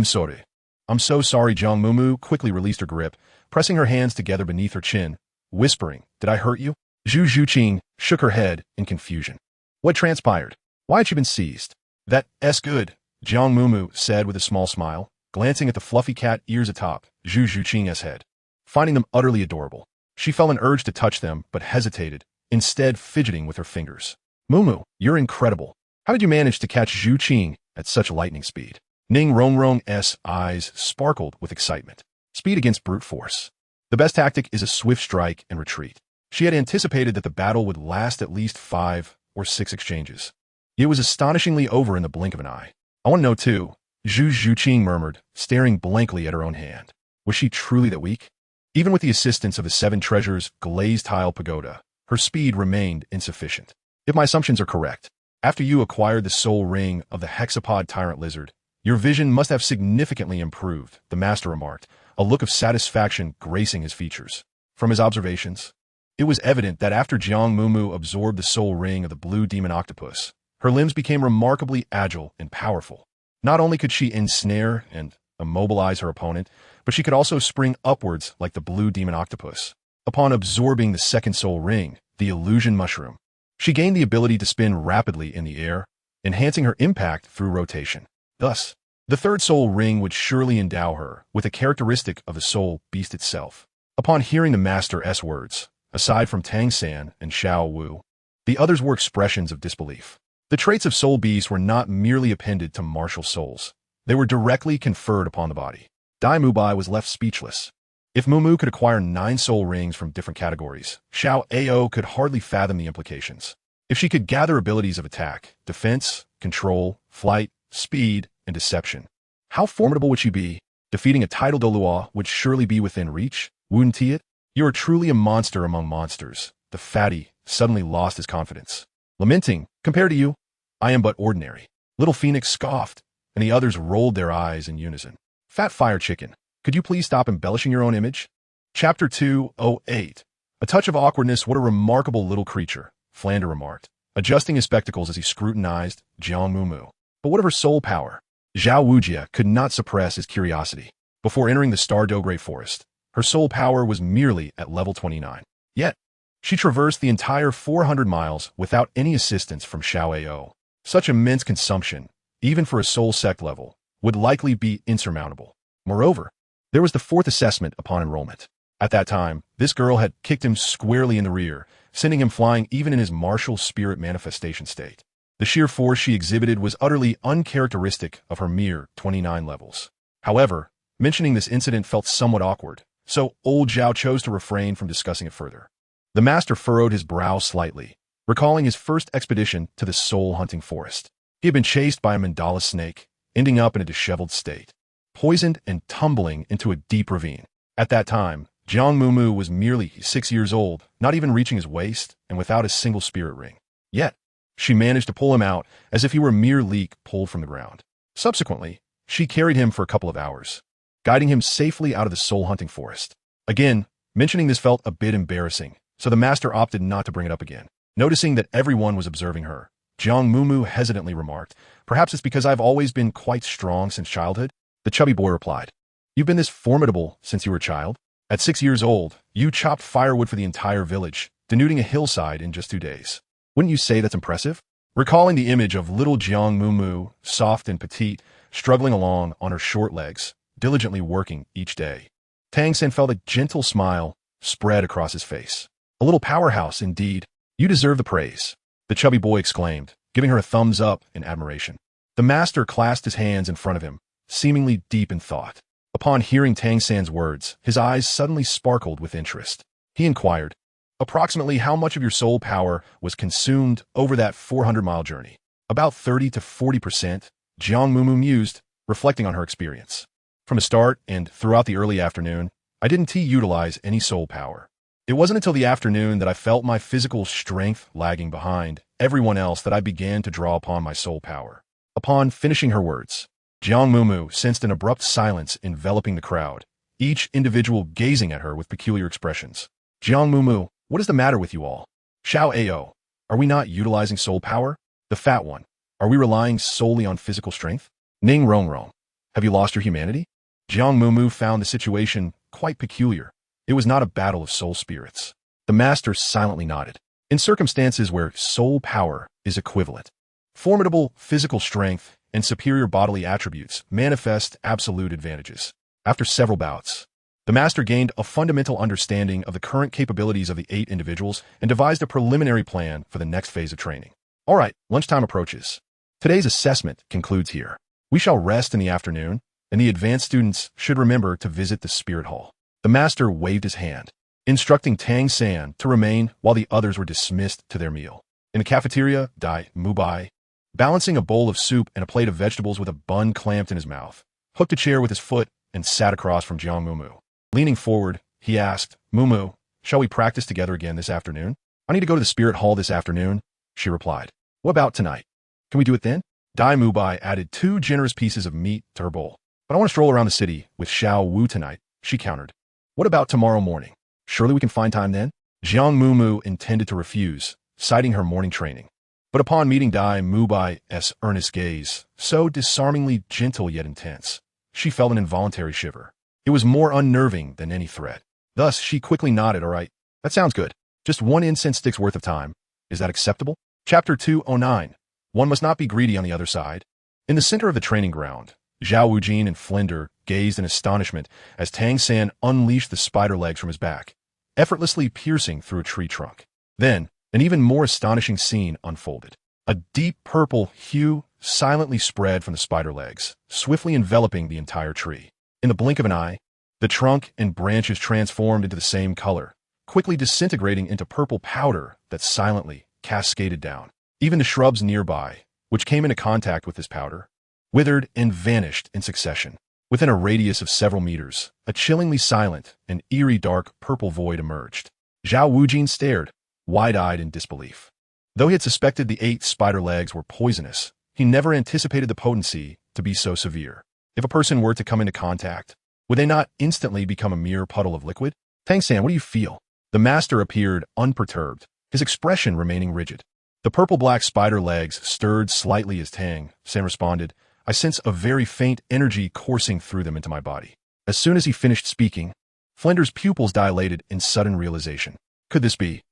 Sorry. I'm so sorry. Jiang Mumu quickly released her grip, pressing her hands together beneath her chin, whispering, "Did I hurt you?" Zhu Zhuqing shook her head in confusion. What transpired? Why had she been seized? That's good, Jiang Mumu said with a small smile, glancing at the fluffy cat ears atop Zhu Zhuqing's head. Finding them utterly adorable, she felt an urge to touch them but hesitated, instead fidgeting with her fingers. Mumu, you're incredible. How did you manage to catch Zhu Qing at such lightning speed? Ning Rongrong's eyes sparkled with excitement. Speed against brute force. The best tactic is a swift strike and retreat. She had anticipated that the battle would last at least 5 or 6 exchanges. It was astonishingly over in the blink of an eye. I want to know too, Zhu Zhuqing murmured, staring blankly at her own hand. Was she truly that weak? Even with the assistance of the 7 treasures glazed tile pagoda, her speed remained insufficient. If my assumptions are correct, after you acquired the soul ring of the hexapod tyrant lizard, your vision must have significantly improved, the master remarked, a look of satisfaction gracing his features. From his observations, it was evident that after Jiang Mumu absorbed the soul ring of the blue demon octopus, her limbs became remarkably agile and powerful. Not only could she ensnare and immobilize her opponent, but she could also spring upwards like the blue demon octopus. Upon absorbing the second soul ring, the illusion mushroom, she gained the ability to spin rapidly in the air, enhancing her impact through rotation. Thus, the third soul ring would surely endow her with a characteristic of the soul beast itself. Upon hearing the master's words, aside from Tang San and Xiao Wu, the others were expressions of disbelief. The traits of soul beasts were not merely appended to martial souls. They were directly conferred upon the body. Dai Mubai was left speechless. If Mumu could acquire 9 soul rings from different categories, Xiao Ao could hardly fathom the implications. If she could gather abilities of attack, defense, control, flight, speed, and deception, how formidable would she be? Defeating a title Douluo would surely be within reach, wouldn't it? You are truly a monster among monsters. The fatty suddenly lost his confidence. Lamenting, compared to you, I am but ordinary. Little Phoenix scoffed, and the others rolled their eyes in unison. Fat fire chicken, could you please stop embellishing your own image? Chapter 208. A touch of awkwardness, what a remarkable little creature, Flander remarked, adjusting his spectacles as he scrutinized Jiang Mumu. But what of her soul power? Zhao Wujia could not suppress his curiosity. Before entering the Star Dogray Forest, her soul power was merely at level 29. Yet, she traversed the entire 400 miles without any assistance from Xiao Ao. Such immense consumption, even for a soul sect level, would likely be insurmountable. Moreover, there was the 4th assessment upon enrollment. At that time, this girl had kicked him squarely in the rear, sending him flying even in his martial spirit manifestation state. The sheer force she exhibited was utterly uncharacteristic of her mere 29 levels. However, mentioning this incident felt somewhat awkward, so old Zhao chose to refrain from discussing it further. The master furrowed his brow slightly, recalling his first expedition to the soul-hunting forest. He had been chased by a mandala snake, ending up in a disheveled state, poisoned and tumbling into a deep ravine. At that time, Jiang Mumu was merely 6 years old, not even reaching his waist, and without a single spirit ring. Yet, she managed to pull him out as if he were a mere leak pulled from the ground. Subsequently, she carried him for a couple of hours, guiding him safely out of the soul-hunting forest. Again, mentioning this felt a bit embarrassing, so the master opted not to bring it up again. Noticing that everyone was observing her, Jiang Mumu hesitantly remarked, "Perhaps it's because I've always been quite strong since childhood?" The chubby boy replied, "You've been this formidable since you were a child? At 6 years old, you chopped firewood for the entire village, denuding a hillside in just 2 days. Wouldn't you say that's impressive?" Recalling the image of little Jiang Mumu, soft and petite, struggling along on her short legs, diligently working each day, Tang Sen felt a gentle smile spread across his face. "A little powerhouse, indeed. You deserve the praise," the chubby boy exclaimed, giving her a thumbs up in admiration. The master clasped his hands in front of him, seemingly deep in thought. Upon hearing Tang San's words, his eyes suddenly sparkled with interest. He inquired, "Approximately how much of your soul power was consumed over that 400-mile journey?" "About 30 to 40%, Jiang Mumu mused, reflecting on her experience. "From the start and throughout the early afternoon, I didn't utilize any soul power. It wasn't until the afternoon that I felt my physical strength lagging behind everyone else that I began to draw upon my soul power." Upon finishing her words, Jiang Mumu sensed an abrupt silence enveloping the crowd, each individual gazing at her with peculiar expressions. "Jiang Mumu, what is the matter with you all? Xiao Ao, are we not utilizing soul power?" The fat one. Are we relying solely on physical strength? Ning Rongrong. Have you lost your humanity? Jiang Mumu found the situation quite peculiar. It was not a battle of soul spirits. The master silently nodded. In circumstances where soul power is equivalent, formidable physical strength and superior bodily attributes manifest absolute advantages. After several bouts, the master gained a fundamental understanding of the current capabilities of the 8 individuals and devised a preliminary plan for the next phase of training. All right, lunchtime approaches. Today's assessment concludes here. We shall rest in the afternoon, and the advanced students should remember to visit the spirit hall. The master waved his hand, instructing Tang San to remain while the others were dismissed to their meal. In the cafeteria, Dai Mubai, balancing a bowl of soup and a plate of vegetables with a bun clamped in his mouth, hooked a chair with his foot and sat across from Jiang Mumu. Leaning forward, he asked, Mumu, shall we practice together again this afternoon? I need to go to the spirit hall this afternoon, she replied. What about tonight? Can we do it then? Dai Mubai added 2 generous pieces of meat to her bowl. But I want to stroll around the city with Xiao Wu tonight, she countered. What about tomorrow morning? Surely we can find time then? Jiang Mumu intended to refuse, citing her morning training. But upon meeting Dai Mubai's earnest gaze, so disarmingly gentle yet intense, she felt an involuntary shiver. It was more unnerving than any threat. Thus, she quickly nodded. All right, that sounds good. Just 1 incense stick's worth of time. Is that acceptable? Chapter 209. One must not be greedy on the other side. In the center of the training ground, Zhao Wujin and Flender gazed in astonishment as Tang San unleashed the spider legs from his back, effortlessly piercing through a tree trunk. Then, an even more astonishing scene unfolded. A deep purple hue silently spread from the spider legs, swiftly enveloping the entire tree. In the blink of an eye, the trunk and branches transformed into the same color, quickly disintegrating into purple powder that silently cascaded down. Even the shrubs nearby, which came into contact with this powder, withered and vanished in succession. Within a radius of several meters, a chillingly silent and eerie dark purple void emerged. Zhao Wujin stared, wide-eyed in disbelief. Though he had suspected the 8 spider legs were poisonous, he never anticipated the potency to be so severe. If a person were to come into contact, would they not instantly become a mere puddle of liquid? Tang San, what do you feel? The master appeared unperturbed, his expression remaining rigid. The purple-black spider legs stirred slightly as Tang San responded, I sense a very faint energy coursing through them into my body. As soon as he finished speaking, Flender's pupils dilated in sudden realization. Could this be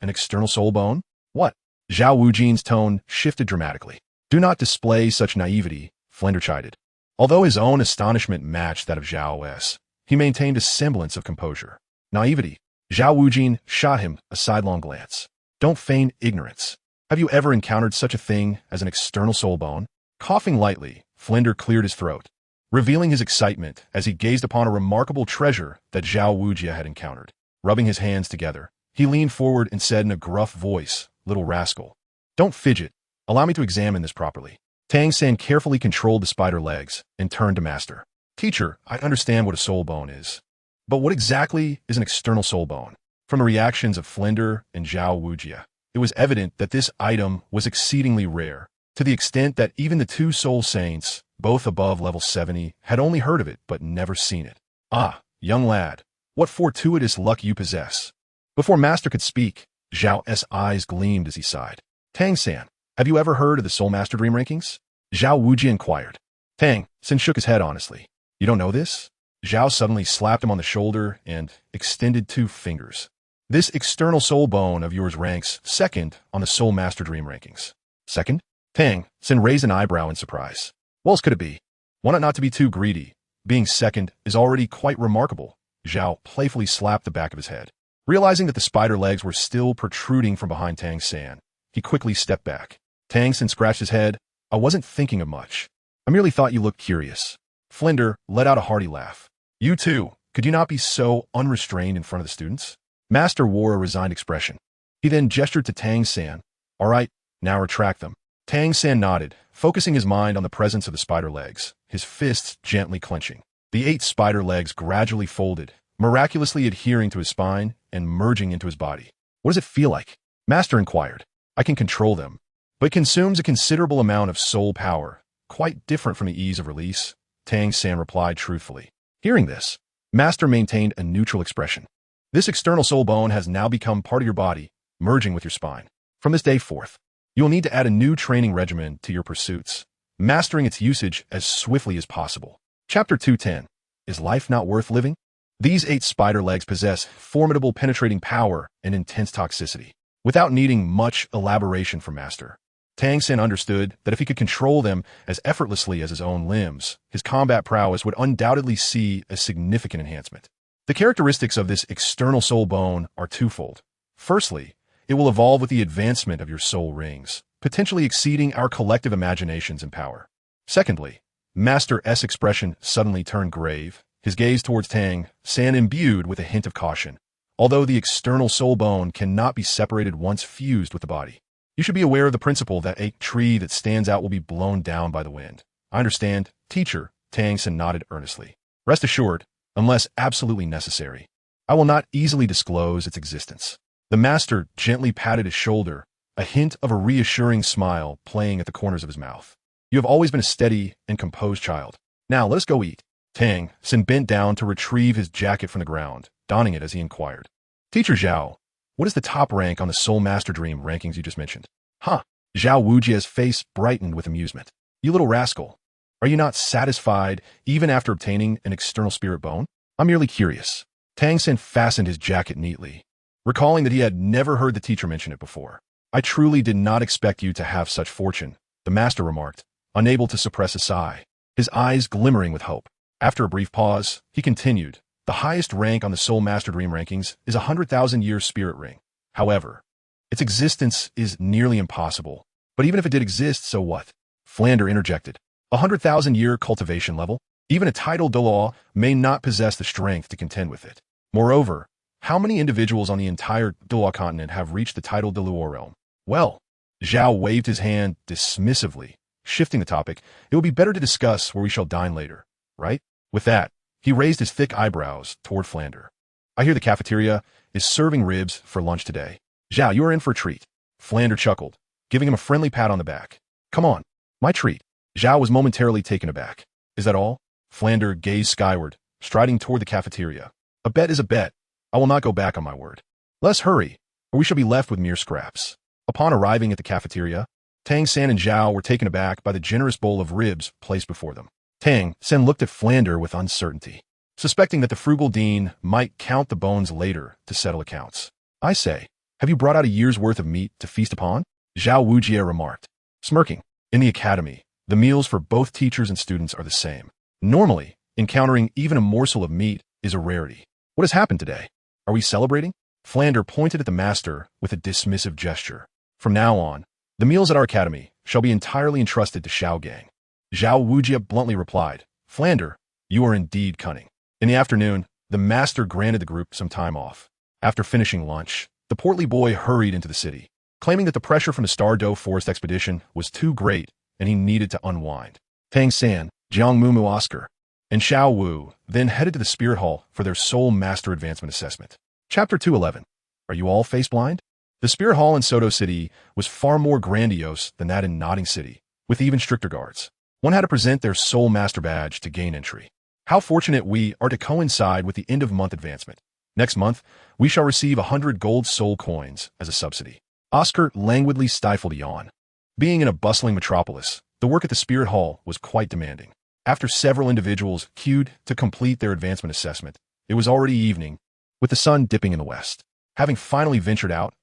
an external soul bone? What? Zhao Wujin's tone shifted dramatically. Do not display such naivety, Flender chided. Although his own astonishment matched that of Zhao's, he maintained a semblance of composure. Naivety. Zhao Wujin shot him a sidelong glance. Don't feign ignorance. Have you ever encountered such a thing as an external soul bone? Coughing lightly, Flender cleared his throat, revealing his excitement as he gazed upon a remarkable treasure that Zhao Wujia had encountered. Rubbing his hands together, he leaned forward and said in a gruff voice, Little rascal. Don't fidget. Allow me to examine this properly. Tang San carefully controlled the spider legs and turned to Master. Teacher, I understand what a soul bone is. But what exactly is an external soul bone? From the reactions of Flender and Zhao Wujia, it was evident that this item was exceedingly rare, to the extent that even the 2 soul saints, both above level 70, had only heard of it but never seen it. Ah, young lad, what fortuitous luck you possess. Before Master could speak, Zhao's eyes gleamed as he sighed. Tang San, have you ever heard of the Soul Master Dream Rankings? Zhao Wujia inquired. Tang San shook his head honestly. You don't know this? Zhao suddenly slapped him on the shoulder and extended 2 fingers. This external soul bone of yours ranks 2nd on the Soul Master Dream Rankings. 2nd? Tang San raised an eyebrow in surprise. What else could it be? Want it not to be too greedy. Being 2nd is already quite remarkable. Zhao playfully slapped the back of his head. Realizing that the spider legs were still protruding from behind Tang San, he quickly stepped back. Tang San scratched his head. I wasn't thinking of much. I merely thought you looked curious. Flender let out a hearty laugh. You too, could you not be so unrestrained in front of the students? Master wore a resigned expression. He then gestured to Tang San. All right, now retract them. Tang San nodded, focusing his mind on the presence of the spider legs, his fists gently clenching. The 8 spider legs gradually folded, miraculously adhering to his spine and merging into his body. What does it feel like? Master inquired. I can control them, but it consumes a considerable amount of soul power, quite different from the ease of release, Tang San replied truthfully. Hearing this, Master maintained a neutral expression. This external soul bone has now become part of your body, merging with your spine. From this day forth, You will need to add a new training regimen to your pursuits, mastering its usage as swiftly as possible. Chapter 210. Is life not worth living? These 8 spider legs possess formidable penetrating power and intense toxicity, without needing much elaboration from Master. Tang Sen understood that if he could control them as effortlessly as his own limbs, his combat prowess would undoubtedly see a significant enhancement. The characteristics of this external soul bone are twofold. Firstly, it will evolve with the advancement of your soul rings, potentially exceeding our collective imaginations and power. Secondly, Master S' expression suddenly turned grave, his gaze towards Tang San imbued with a hint of caution. Although the external soul bone cannot be separated once fused with the body, you should be aware of the principle that a tree that stands out will be blown down by the wind. I understand, teacher, Tang San nodded earnestly. Rest assured, unless absolutely necessary, I will not easily disclose its existence. The master gently patted his shoulder, a hint of a reassuring smile playing at the corners of his mouth. You have always been a steady and composed child. Now let us go eat. Tang Sen bent down to retrieve his jacket from the ground, donning it as he inquired. Teacher Zhao, what is the top rank on the Soul Master Dream rankings you just mentioned? Huh. Zhao Wujia's face brightened with amusement. You little rascal. Are you not satisfied even after obtaining an external spirit bone? I'm merely curious. Tang Sen fastened his jacket neatly, recalling that he had never heard the teacher mention it before. I truly did not expect you to have such fortune, the master remarked, unable to suppress a sigh, his eyes glimmering with hope. After a brief pause, he continued, the highest rank on the Soul Master Dream rankings is a 100,000-year spirit ring. However, its existence is nearly impossible. But even if it did exist, so what? Flander interjected. A 100,000-year cultivation level? Even a titled Douluo may not possess the strength to contend with it. Moreover, how many individuals on the entire Douluo continent have reached the titled Douluo realm? Well, Zhao waved his hand dismissively, shifting the topic. It will be better to discuss where we shall dine later, right? With that, he raised his thick eyebrows toward Flander. I hear the cafeteria is serving ribs for lunch today. Zhao, you are in for a treat. Flander chuckled, giving him a friendly pat on the back. Come on, my treat. Zhao was momentarily taken aback. Is that all? Flander gazed skyward, striding toward the cafeteria. A bet is a bet. I will not go back on my word. Let us hurry, or we shall be left with mere scraps. Upon arriving at the cafeteria, Tang San and Zhao were taken aback by the generous bowl of ribs placed before them. Tang San looked at Flander with uncertainty, suspecting that the frugal dean might count the bones later to settle accounts. I say, have you brought out a year's worth of meat to feast upon? Zhao Wujie remarked, smirking. In the academy, the meals for both teachers and students are the same. Normally, encountering even a morsel of meat is a rarity. What has happened today? Are we celebrating? Flander pointed at the master with a dismissive gesture. From now on, the meals at our academy shall be entirely entrusted to Xiao Gang. Zhao Wujie bluntly replied, Flander, you are indeed cunning. In the afternoon, the master granted the group some time off. After finishing lunch, the portly boy hurried into the city, claiming that the pressure from the Stardow Forest expedition was too great and he needed to unwind. Tang San, Jiang Mumu Oscar, and Xiao Wu then headed to the Spirit Hall for their Soul Master Advancement Assessment. Chapter 211. Are you all face blind? The Spirit Hall in Soto City was far more grandiose than that in Nodding City, with even stricter guards. One had to present their Soul Master badge to gain entry. How fortunate we are to coincide with the end-of-month advancement. Next month, we shall receive 100 gold soul coins as a subsidy. Oscar languidly stifled a yawn. Being in a bustling metropolis, the work at the Spirit Hall was quite demanding. After several individuals queued to complete their advancement assessment, it was already evening, with the sun dipping in the west. Having finally ventured out,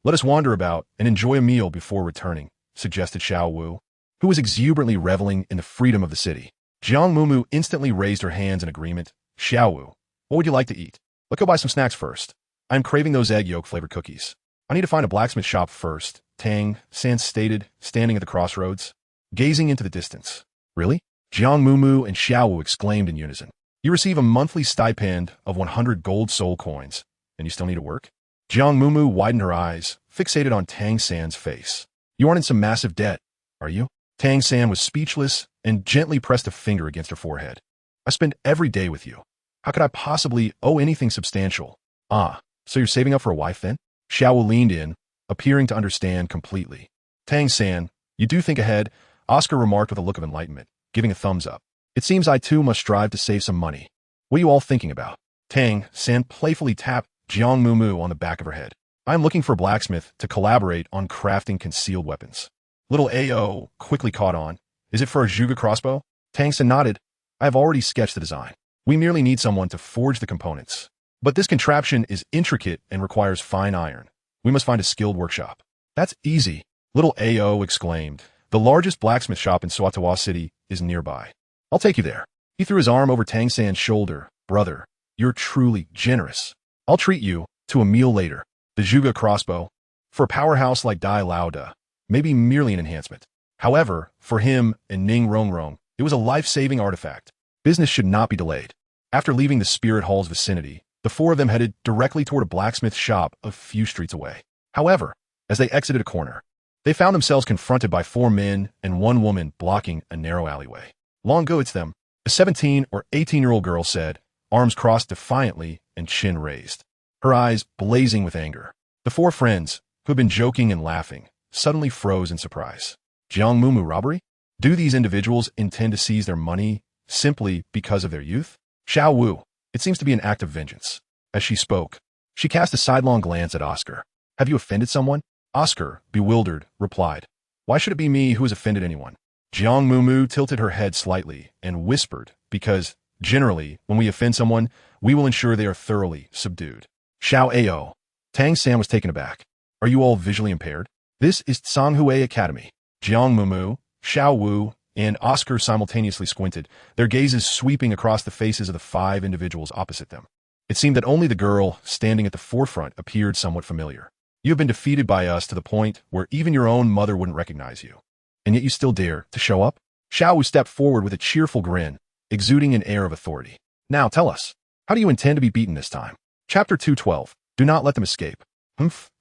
let us wander about and enjoy a meal before returning, suggested Xiao Wu, who was exuberantly reveling in the freedom of the city. Jiang Mumu instantly raised her hands in agreement. Xiao Wu, what would you like to eat? Let's go buy some snacks first. I am craving those egg yolk-flavored cookies. I need to find a blacksmith shop first, Tang San stated, standing at the crossroads, gazing into the distance. Really? Jiang Mumu and Xiao Wu exclaimed in unison. You receive a monthly stipend of 100 gold soul coins, and you still need to work? Jiang Mumu widened her eyes, fixated on Tang San's face. You aren't in some massive debt, are you? Tang San was speechless and gently pressed a finger against her forehead. I spend every day with you. How could I possibly owe anything substantial? Ah, so you're saving up for a wife then? Xiao Wu leaned in, appearing to understand completely. Tang San, you do think ahead, Oscar remarked with a look of enlightenment, giving a thumbs up. It seems I too must strive to save some money. What are you all thinking about? Tang San playfully tapped Jiang Mumu on the back of her head. I am looking for a blacksmith to collaborate on crafting concealed weapons. Little AO quickly caught on. Is it for a Zhuge crossbow? Tang San nodded. I have already sketched the design. We merely need someone to forge the components. But this contraption is intricate and requires fine iron. We must find a skilled workshop. That's easy, little AO exclaimed. The largest blacksmith shop in Swatawa City is nearby. I'll take you there. He threw his arm over Tang San's shoulder. Brother, you're truly generous. I'll treat you to a meal later. The Zhuge crossbow, for a powerhouse like Dai Lauda, may be merely an enhancement. However, for him and Ning Rongrong, it was a life-saving artifact. Business should not be delayed. After leaving the Spirit Hall's vicinity, the four of them headed directly toward a blacksmith shop a few streets away. However, as they exited a corner, they found themselves confronted by 4 men and 1 woman blocking a narrow alleyway. Long go it's them, a 17 or 18-year-old girl said, arms crossed defiantly and chin raised, her eyes blazing with anger. The 4 friends, who had been joking and laughing, suddenly froze in surprise. Jiang Mumu robbery? Do these individuals intend to seize their money simply because of their youth? Xiao Wu, it seems to be an act of vengeance. As she spoke, she cast a sidelong glance at Oscar. Have you offended someone? Oscar, bewildered, replied. Why should it be me who has offended anyone? Jiang Mumu tilted her head slightly and whispered, because, generally, when we offend someone, we will ensure they are thoroughly subdued. Xiao Ao. Tang San was taken aback. Are you all visually impaired? This is Tsanghui Academy. Jiang Mumu, Xiao Wu, and Oscar simultaneously squinted, their gazes sweeping across the faces of the 5 individuals opposite them. It seemed that only the girl standing at the forefront appeared somewhat familiar. You have been defeated by us to the point where even your own mother wouldn't recognize you. And yet you still dare to show up? Xiao Wu stepped forward with a cheerful grin, exuding an air of authority. Now tell us, how do you intend to be beaten this time? Chapter 212. Do not let them escape.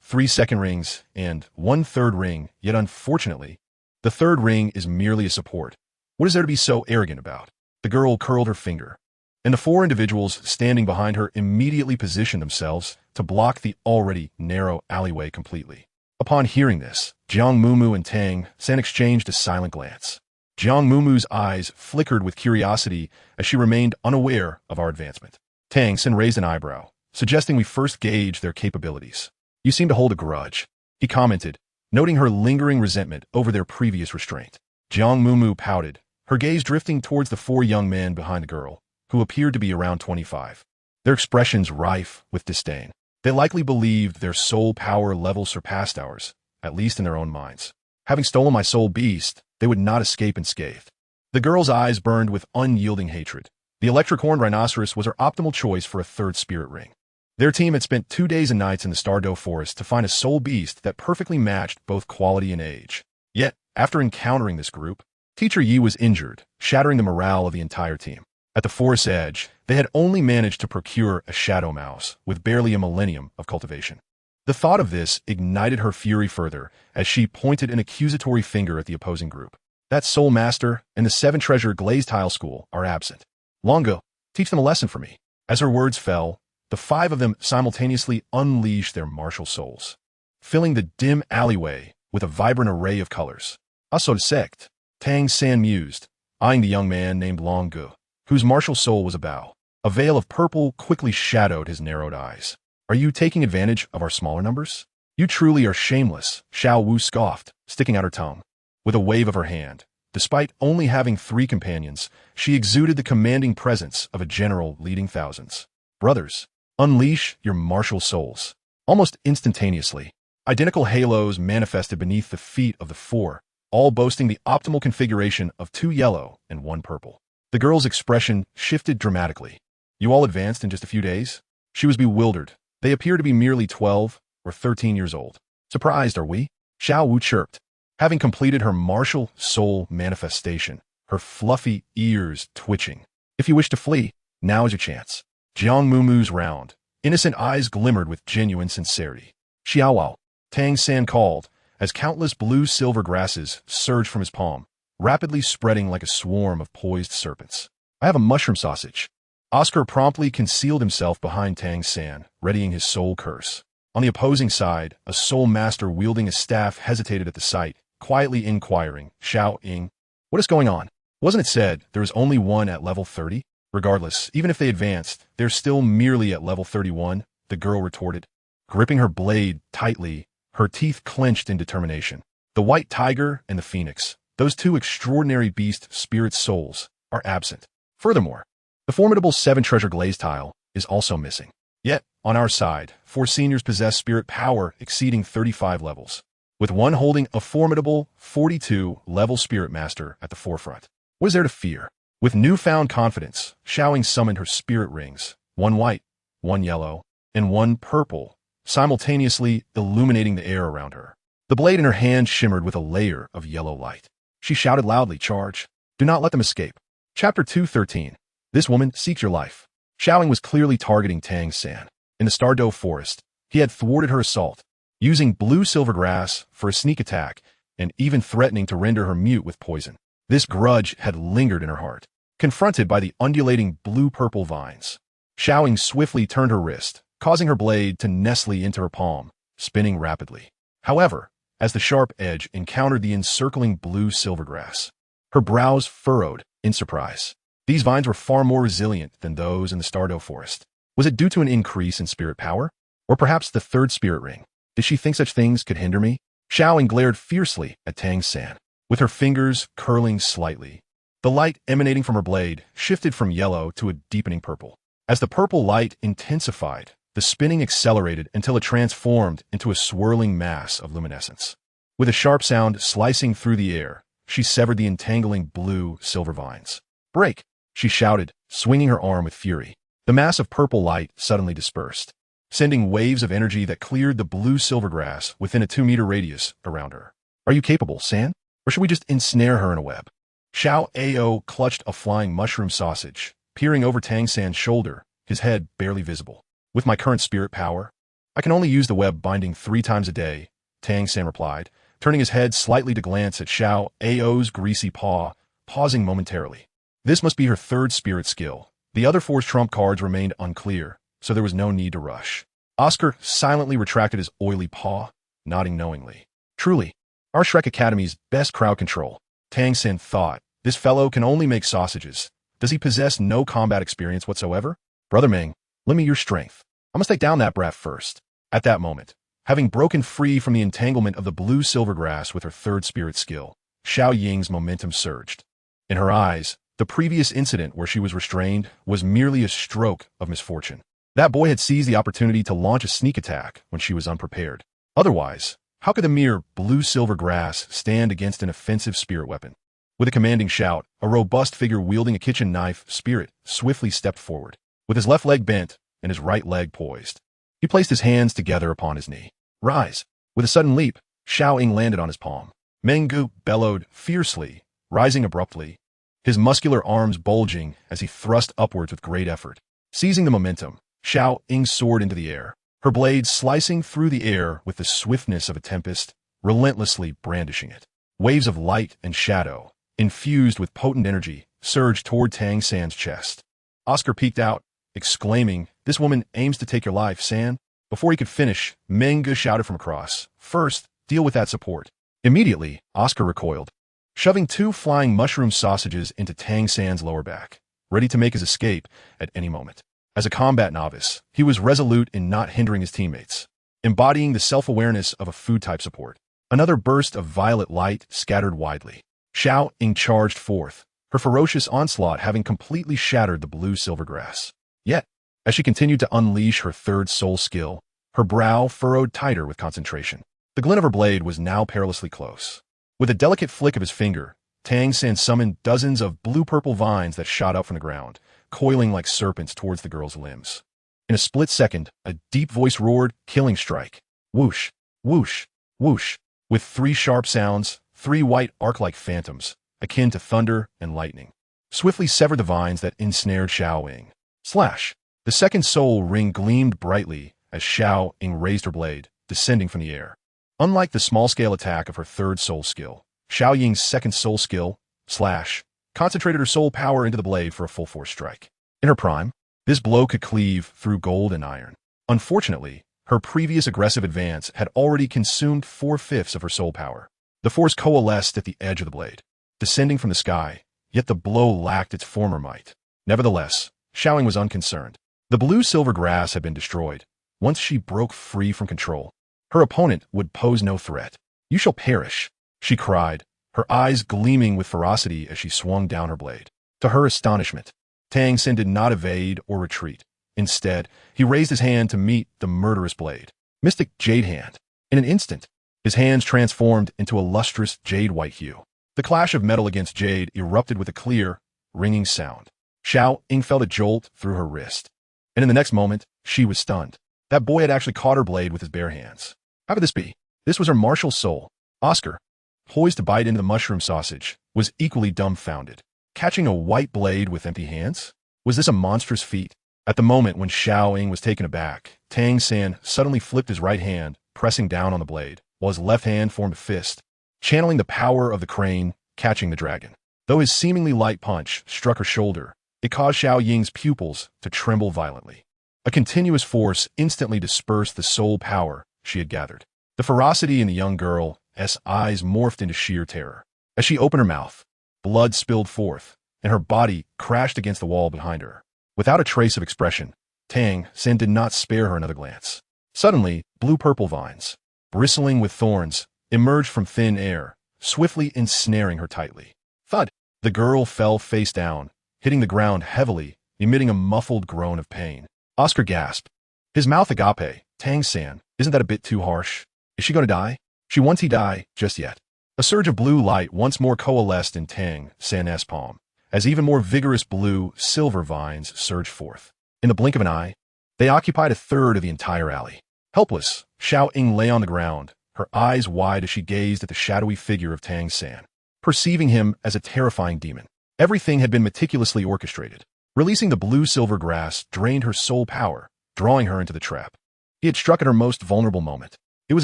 3 second rings and 1 third ring, yet unfortunately, the 3rd ring is merely a support. What is there to be so arrogant about? The girl curled her finger, and the 4 individuals standing behind her immediately positioned themselves to block the already narrow alleyway completely. Upon hearing this, Jiang Mumu and Tang San exchanged a silent glance. Jiang Mumu's eyes flickered with curiosity as she remained unaware of our advancement. Tang San raised an eyebrow, suggesting we first gauge their capabilities. You seem to hold a grudge, he commented, noting her lingering resentment over their previous restraint. Jiang Mumu pouted, her gaze drifting towards the 4 young men behind the girl, who appeared to be around 25. Their expressions rife with disdain. They likely believed their soul power level surpassed ours, at least in their own minds. Having stolen my soul beast, they would not escape unscathed. The girl's eyes burned with unyielding hatred. The electric-horned rhinoceros was her optimal choice for a 3rd spirit ring. Their team had spent 2 days and nights in the Stardow Forest to find a soul beast that perfectly matched both quality and age. Yet, after encountering this group, Teacher Yi was injured, shattering the morale of the entire team. At the forest's edge, they had only managed to procure a shadow mouse with barely a millennium of cultivation. The thought of this ignited her fury further as she pointed an accusatory finger at the opposing group. That soul master and the 7 treasure glazed tile school are absent. Longo, teach them a lesson for me. As her words fell, the 5 of them simultaneously unleashed their martial souls, filling the dim alleyway with a vibrant array of colors. Xuan Nv Sect, Tang San mused, eyeing the young man named Longo, whose martial soul was a bow. A veil of purple quickly shadowed his narrowed eyes. Are you taking advantage of our smaller numbers? You truly are shameless, Xiao Wu scoffed, sticking out her tongue. With a wave of her hand, despite only having 3 companions, she exuded the commanding presence of a general leading thousands. Brothers, unleash your martial souls. Almost instantaneously, identical halos manifested beneath the feet of the 4, all boasting the optimal configuration of 2 yellow and 1 purple. The girl's expression shifted dramatically. You all advanced in just a few days? She was bewildered. They appear to be merely 12 or 13 years old. Surprised, are we? Xiao Wu chirped. Having completed her martial soul manifestation, her fluffy ears twitching. If you wish to flee, now is your chance. Jiang Mumu's round, innocent eyes glimmered with genuine sincerity. Xiaowao, Tang San called, as countless blue-silver grasses surged from his palm, rapidly spreading like a swarm of poised serpents. I have a mushroom sausage. Oscar promptly concealed himself behind Tang San, readying his soul curse. On the opposing side, a soul master wielding a staff hesitated at the sight, quietly inquiring, Xiao Ying, what is going on? Wasn't it said there is only 1 at level 30? Regardless, even if they advanced, they're still merely at level 31, the girl retorted. gripping her blade tightly, her teeth clenched in determination. The white tiger and the phoenix, those two extraordinary beast spirit souls, are absent. Furthermore, the formidable 7-treasure glaze tile is also missing. Yet, on our side, 4 seniors possess spirit power exceeding 35 levels, with one holding a formidable 42-level spirit master at the forefront. What is there to fear? With newfound confidence, Xiaoying summoned her spirit rings, one white, one yellow, and one purple, simultaneously illuminating the air around her. The blade in her hand shimmered with a layer of yellow light. She shouted loudly, "Charge! Do not let them escape." Chapter 213. This woman seeks your life. Xiaoying was clearly targeting Tang San. In the Stardow Forest, he had thwarted her assault, using blue silvergrass for a sneak attack and even threatening to render her mute with poison. This grudge had lingered in her heart. Confronted by the undulating blue-purple vines, Xiaoying swiftly turned her wrist, causing her blade to nestle into her palm, spinning rapidly. However, as the sharp edge encountered the encircling blue silvergrass, her brows furrowed in surprise. These vines were far more resilient than those in the Stardow Forest. Was it due to an increase in spirit power? Or perhaps the third spirit ring? Did she think such things could hinder me? Xiaoying glared fiercely at Tang San, with her fingers curling slightly. The light emanating from her blade shifted from yellow to a deepening purple. As the purple light intensified, the spinning accelerated until it transformed into a swirling mass of luminescence. With a sharp sound slicing through the air, she severed the entangling blue-silver vines. "Break!" she shouted, swinging her arm with fury. The mass of purple light suddenly dispersed, sending waves of energy that cleared the blue silvergrass within a 2-meter radius around her. "Are you capable, San? Or should we just ensnare her in a web?" Xiao Ao clutched a flying mushroom sausage, peering over Tang San's shoulder, his head barely visible. "With my current spirit power, I can only use the web binding 3 times a day," Tang San replied, turning his head slightly to glance at Xiao Ao's greasy paw, pausing momentarily. This must be her third spirit skill. The other 4 trump cards remained unclear, so there was no need to rush. Oscar silently retracted his oily paw, nodding knowingly. "Truly, our Shrek Academy's best crowd control," Tang San thought. "This fellow can only make sausages. Does he possess no combat experience whatsoever? Brother Meng, lend me your strength. I must take down that brat first." At that moment, having broken free from the entanglement of the blue silvergrass with her third spirit skill, Xiaoying's momentum surged. In her eyes, the previous incident where she was restrained was merely a stroke of misfortune. That boy had seized the opportunity to launch a sneak attack when she was unprepared. Otherwise, how could the mere blue-silver grass stand against an offensive spirit weapon? With a commanding shout, a robust figure wielding a kitchen knife spirit swiftly stepped forward. With his left leg bent and his right leg poised, he placed his hands together upon his knee. "Rise!" With a sudden leap, Xiaoying landed on his palm. Mengu bellowed fiercely, rising abruptly, his muscular arms bulging as he thrust upwards with great effort. Seizing the momentum, Xiaoying soared into the air, her blade slicing through the air with the swiftness of a tempest, relentlessly brandishing it. Waves of light and shadow, infused with potent energy, surged toward Tang San's chest. Oscar peeked out, exclaiming, "This woman aims to take your life, San." Before he could finish, Mengu shouted from across, "First, deal with that support." Immediately, Oscar recoiled, shoving 2 flying mushroom sausages into Tang San's lower back, ready to make his escape at any moment. As a combat novice, he was resolute in not hindering his teammates, embodying the self-awareness of a food-type support. Another burst of violet light scattered widely. Xiaoying charged forth, her ferocious onslaught having completely shattered the blue silvergrass. Yet, as she continued to unleash her third soul skill, her brow furrowed tighter with concentration. The glint of her blade was now perilously close. With a delicate flick of his finger, Tang San summoned dozens of blue-purple vines that shot up from the ground, coiling like serpents towards the girl's limbs. In a split second, a deep voice roared, "Killing strike." Whoosh, whoosh, whoosh. With 3 sharp sounds, 3 white arc-like phantoms, akin to thunder and lightning, swiftly severed the vines that ensnared Xiaoying. Slash! The second soul ring gleamed brightly as Xiaoying raised her blade, descending from the air. Unlike the small-scale attack of her third soul skill, Xiaoying's second soul skill, Slash, concentrated her soul power into the blade for a full-force strike. In her prime, this blow could cleave through gold and iron. Unfortunately, her previous aggressive advance had already consumed 4/5 of her soul power. The force coalesced at the edge of the blade, descending from the sky, yet the blow lacked its former might. Nevertheless, Xiaoying was unconcerned. The blue-silver grass had been destroyed, Once she broke free from control, her opponent would pose no threat. "You shall perish," she cried, her eyes gleaming with ferocity as she swung down her blade. To her astonishment, Tang Sen did not evade or retreat. Instead, he raised his hand to meet the murderous blade. Mystic Jade Hand. In an instant, his hands transformed into a lustrous jade-white hue. The clash of metal against jade erupted with a clear, ringing sound. Xiao Ying felt a jolt through her wrist, and in the next moment, she was stunned. That boy had actually caught her blade with his bare hands. How could this be? This was her martial soul. Oscar, poised to bite into the mushroom sausage, was equally dumbfounded. Catching a white blade with empty hands? Was this a monstrous feat? At the moment when Xiao Ying was taken aback, Tang San suddenly flipped his right hand, pressing down on the blade, while his left hand formed a fist, channeling the power of the crane, catching the dragon. Though his seemingly light punch struck her shoulder, it caused Xiao Ying's pupils to tremble violently. A continuous force instantly dispersed the soul power she had gathered. The ferocity in the young girl's eyes morphed into sheer terror. As she opened her mouth, blood spilled forth, and her body crashed against the wall behind her. Without a trace of expression, Tang Sen did not spare her another glance. Suddenly, blue-purple vines, bristling with thorns, emerged from thin air, swiftly ensnaring her tightly. Thud! The girl fell face down, hitting the ground heavily, emitting a muffled groan of pain. Oscar gasped. His mouth agape. Tang San, isn't that a bit too harsh? Is she going to die? She wants he die, just yet. A surge of blue light once more coalesced in Tang San's palm, as even more vigorous blue-silver vines surged forth. In the blink of an eye, they occupied a third of the entire alley. Helpless, Xiao Ying lay on the ground, her eyes wide as she gazed at the shadowy figure of Tang San, perceiving him as a terrifying demon. Everything had been meticulously orchestrated. Releasing the blue-silver grass drained her soul power, drawing her into the trap. He had struck at her most vulnerable moment. It was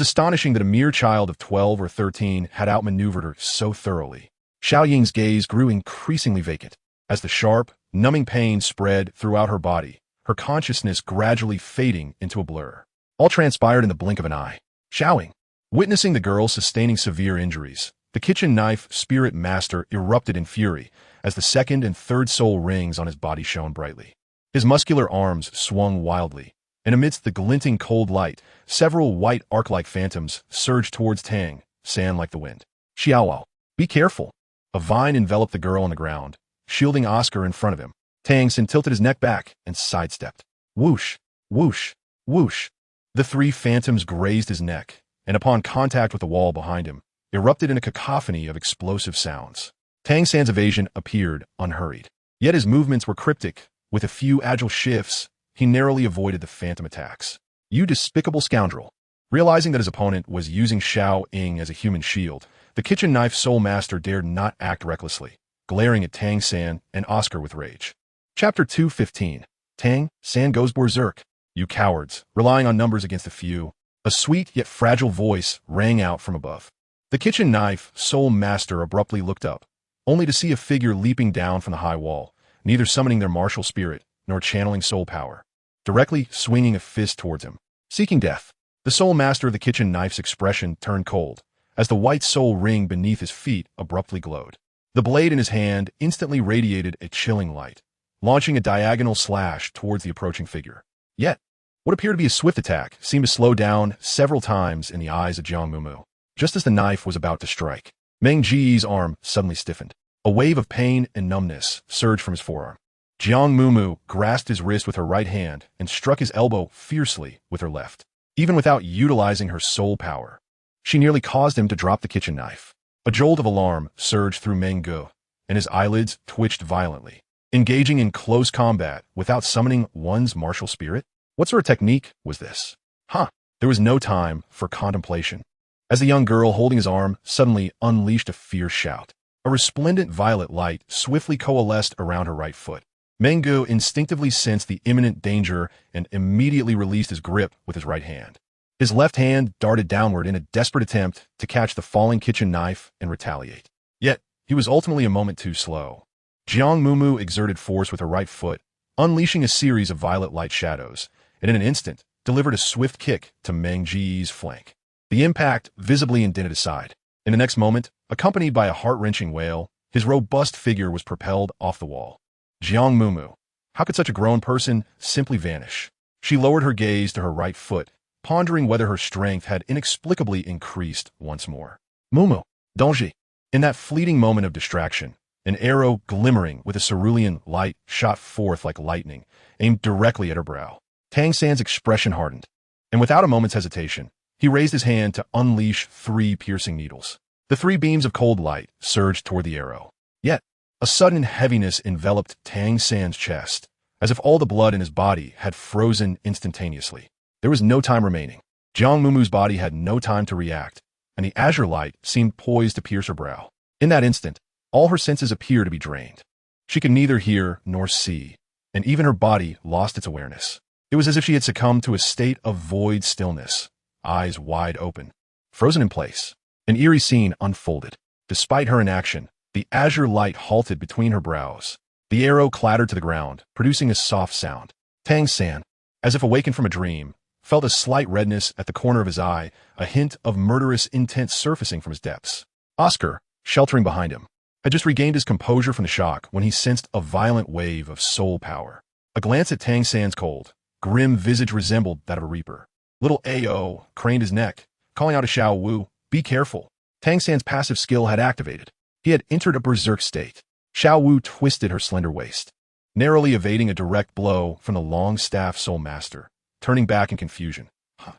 astonishing that a mere child of 12 or 13 had outmaneuvered her so thoroughly. Xiao Ying's gaze grew increasingly vacant. As the sharp, numbing pain spread throughout her body, her consciousness gradually fading into a blur. All transpired in the blink of an eye. Xiao Ying, witnessing the girl sustaining severe injuries, the kitchen knife spirit master erupted in fury as the second and third soul rings on his body shone brightly. His muscular arms swung wildly, and amidst the glinting cold light, several white arc-like phantoms surged towards Tang San like the wind. Xiaowao, be careful. A vine enveloped the girl on the ground, shielding Oscar in front of him. Tang San tilted his neck back and sidestepped. Whoosh, whoosh, whoosh. The three phantoms grazed his neck, and upon contact with the wall behind him, erupted in a cacophony of explosive sounds. Tang San's evasion appeared unhurried. Yet his movements were cryptic. With a few agile shifts, he narrowly avoided the phantom attacks. You despicable scoundrel. Realizing that his opponent was using Xiao Ying as a human shield, the kitchen knife soul master dared not act recklessly, glaring at Tang San and Oscar with rage. Chapter 2:15. Tang San goes berserk. You cowards, relying on numbers against a few. A sweet yet fragile voice rang out from above. The kitchen knife soul master abruptly looked up, only to see a figure leaping down from the high wall, neither summoning their martial spirit nor channeling soul power, directly swinging a fist towards him, seeking death. The soul master of the kitchen knife's expression turned cold, as the white soul ring beneath his feet abruptly glowed. The blade in his hand instantly radiated a chilling light, launching a diagonal slash towards the approaching figure. Yet, what appeared to be a swift attack seemed to slow down several times in the eyes of Jiang Mumu. Just as the knife was about to strike, Meng Ji's arm suddenly stiffened. A wave of pain and numbness surged from his forearm. Jiang Mumu grasped his wrist with her right hand and struck his elbow fiercely with her left. Even without utilizing her soul power, she nearly caused him to drop the kitchen knife. A jolt of alarm surged through Meng Gu, and his eyelids twitched violently. Engaging in close combat without summoning one's martial spirit? What sort of technique was this? There was no time for contemplation, as the young girl holding his arm suddenly unleashed a fierce shout. A resplendent violet light swiftly coalesced around her right foot. Meng Gu instinctively sensed the imminent danger and immediately released his grip with his right hand. His left hand darted downward in a desperate attempt to catch the falling kitchen knife and retaliate. Yet, he was ultimately a moment too slow. Jiang Mumu exerted force with her right foot, unleashing a series of violet light shadows, and in an instant, delivered a swift kick to Meng Ji's flank. The impact visibly indented his side. In the next moment, accompanied by a heart-wrenching wail, his robust figure was propelled off the wall. Jiang Mumu. How could such a grown person simply vanish? She lowered her gaze to her right foot, pondering whether her strength had inexplicably increased once more. Mumu, Dongji. In that fleeting moment of distraction, an arrow glimmering with a cerulean light shot forth like lightning, aimed directly at her brow. Tang San's expression hardened, and without a moment's hesitation, he raised his hand to unleash 3 piercing needles. The 3 beams of cold light surged toward the arrow. Yet, a sudden heaviness enveloped Tang San's chest, as if all the blood in his body had frozen instantaneously. There was no time remaining. Jiang Mumu's body had no time to react, and the azure light seemed poised to pierce her brow. In that instant, all her senses appeared to be drained. She could neither hear nor see, and even her body lost its awareness. It was as if she had succumbed to a state of void stillness, eyes wide open, frozen in place. An eerie scene unfolded. Despite her inaction, the azure light halted between her brows. The arrow clattered to the ground, producing a soft sound. Tang San, as if awakened from a dream, felt a slight redness at the corner of his eye, a hint of murderous intent surfacing from his depths. Oscar, sheltering behind him, had just regained his composure from the shock when he sensed a violent wave of soul power. A glance at Tang San's cold, grim visage resembled that of a reaper. Little Ao craned his neck, calling out to Xiao Wu, "Be careful." Tang San's passive skill had activated. He had entered a berserk state. Xiao Wu twisted her slender waist, narrowly evading a direct blow from the long-staff Soul Master, turning back in confusion. Huh.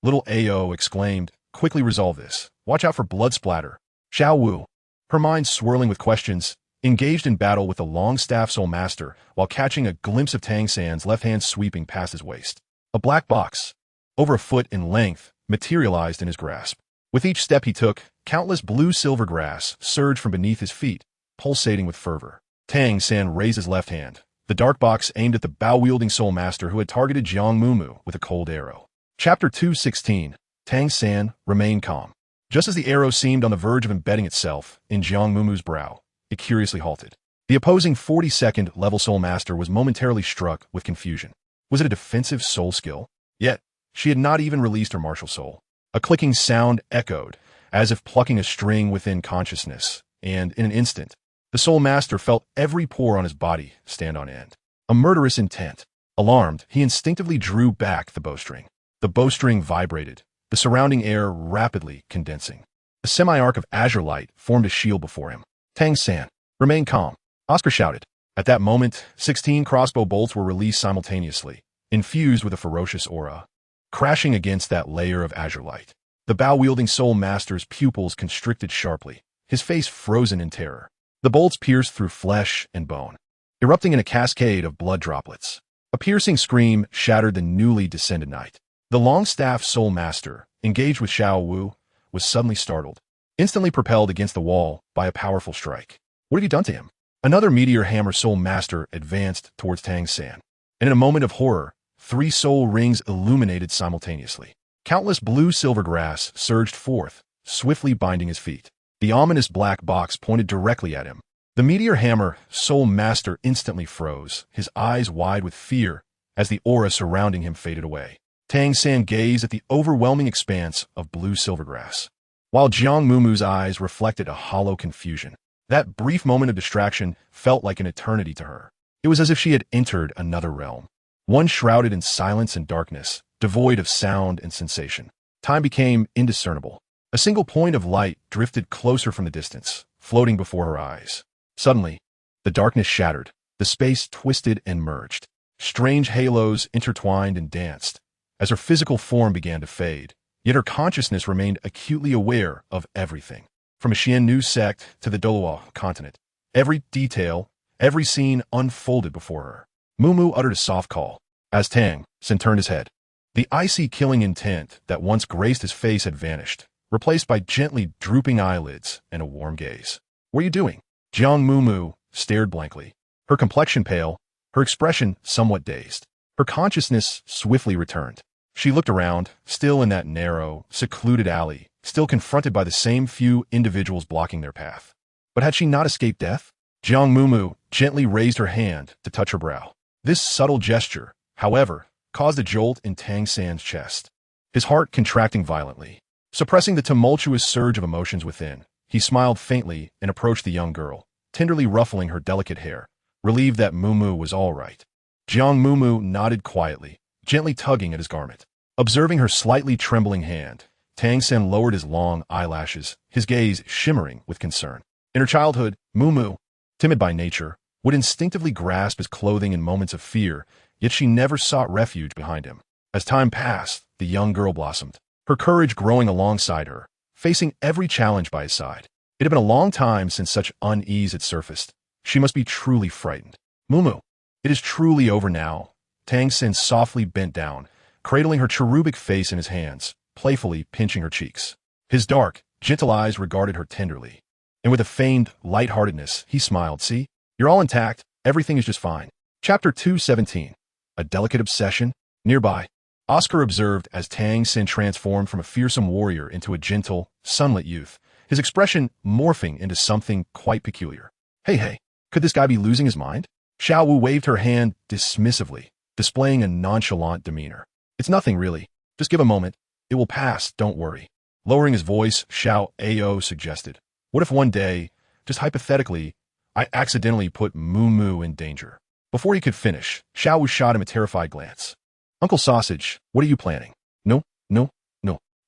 Little Ao exclaimed, "Quickly resolve this. Watch out for blood splatter." Xiao Wu, her mind swirling with questions, engaged in battle with the long-staff Soul Master while catching a glimpse of Tang San's left hand sweeping past his waist. A black box, over a foot in length, materialized in his grasp. With each step he took, countless blue-silver grass surged from beneath his feet, pulsating with fervor. Tang San raised his left hand. The dark box aimed at the bow-wielding Soul Master who had targeted Jiang Mumu with a cold arrow. Chapter 216. Tang San remained calm. Just as the arrow seemed on the verge of embedding itself in Jiang Mumu's brow, it curiously halted. The opposing 42nd level Soul Master was momentarily struck with confusion. Was it a defensive soul skill? Yet, she had not even released her martial soul. A clicking sound echoed, as if plucking a string within consciousness, and in an instant, the Soul Master felt every pore on his body stand on end. A murderous intent. Alarmed, he instinctively drew back the bowstring. The bowstring vibrated, the surrounding air rapidly condensing. A semi-arc of azure light formed a shield before him. Tang San, remain calm, Oscar shouted. At that moment, 16 crossbow bolts were released simultaneously, infused with a ferocious aura, crashing against that layer of azure light. The bow-wielding Soul Master's pupils constricted sharply, his face frozen in terror. The bolts pierced through flesh and bone, erupting in a cascade of blood droplets. A piercing scream shattered the newly descended night. The long-staff Soul Master, engaged with Xiao Wu, was suddenly startled, instantly propelled against the wall by a powerful strike. What have you done to him? Another meteor hammer Soul Master advanced towards Tang San, and in a moment of horror, 3 soul rings illuminated simultaneously. Countless blue-silver grass surged forth, swiftly binding his feet. The ominous black box pointed directly at him. The meteor hammer Soul Master instantly froze, his eyes wide with fear as the aura surrounding him faded away. Tang San gazed at the overwhelming expanse of blue-silver grass, while Jiang Mumu's eyes reflected a hollow confusion. That brief moment of distraction felt like an eternity to her. It was as if she had entered another realm, one shrouded in silence and darkness, devoid of sound and sensation. Time became indiscernible. A single point of light drifted closer from the distance, floating before her eyes. Suddenly, the darkness shattered, the space twisted and merged. Strange halos intertwined and danced, as her physical form began to fade, yet her consciousness remained acutely aware of everything. From a Xuan Nv Sect to the Douluo continent, every detail, every scene unfolded before her. Mumu uttered a soft call, as Tang San turned his head. The icy killing intent that once graced his face had vanished, replaced by gently drooping eyelids and a warm gaze. "What are you doing?" Jiang Mumu stared blankly, her complexion pale, her expression somewhat dazed. Her consciousness swiftly returned. She looked around, still in that narrow, secluded alley, still confronted by the same few individuals blocking their path. But had she not escaped death? Jiang Mumu gently raised her hand to touch her brow. This subtle gesture, however, caused a jolt in Tang San's chest, his heart contracting violently. Suppressing the tumultuous surge of emotions within, he smiled faintly and approached the young girl, tenderly ruffling her delicate hair, relieved that Mumu was all right. Jiang Mumu nodded quietly, gently tugging at his garment. Observing her slightly trembling hand, Tang Sen lowered his long eyelashes, his gaze shimmering with concern. In her childhood, Mumu, timid by nature, would instinctively grasp his clothing in moments of fear, yet she never sought refuge behind him. As time passed, the young girl blossomed, her courage growing alongside her, facing every challenge by his side. It had been a long time since such unease had surfaced. She must be truly frightened. Mumu, it is truly over now. Tang Sen softly bent down, cradling her cherubic face in his hands, playfully pinching her cheeks. His dark, gentle eyes regarded her tenderly, and with a feigned lightheartedness, he smiled. See, you're all intact, everything is just fine. Chapter 217. A Delicate Obsession. Nearby, Oscar observed as Tang Sen transformed from a fearsome warrior into a gentle, sunlit youth, his expression morphing into something quite peculiar. Hey, could this guy be losing his mind? Xiao Wu waved her hand dismissively, displaying a nonchalant demeanor. It's nothing really. Just give a moment. It will pass, don't worry. Lowering his voice, Xiao Ao suggested. What if one day, just hypothetically, I accidentally put Mumu in danger? Before he could finish, Xiao Wu shot him a terrified glance. Uncle Sausage, what are you planning? No.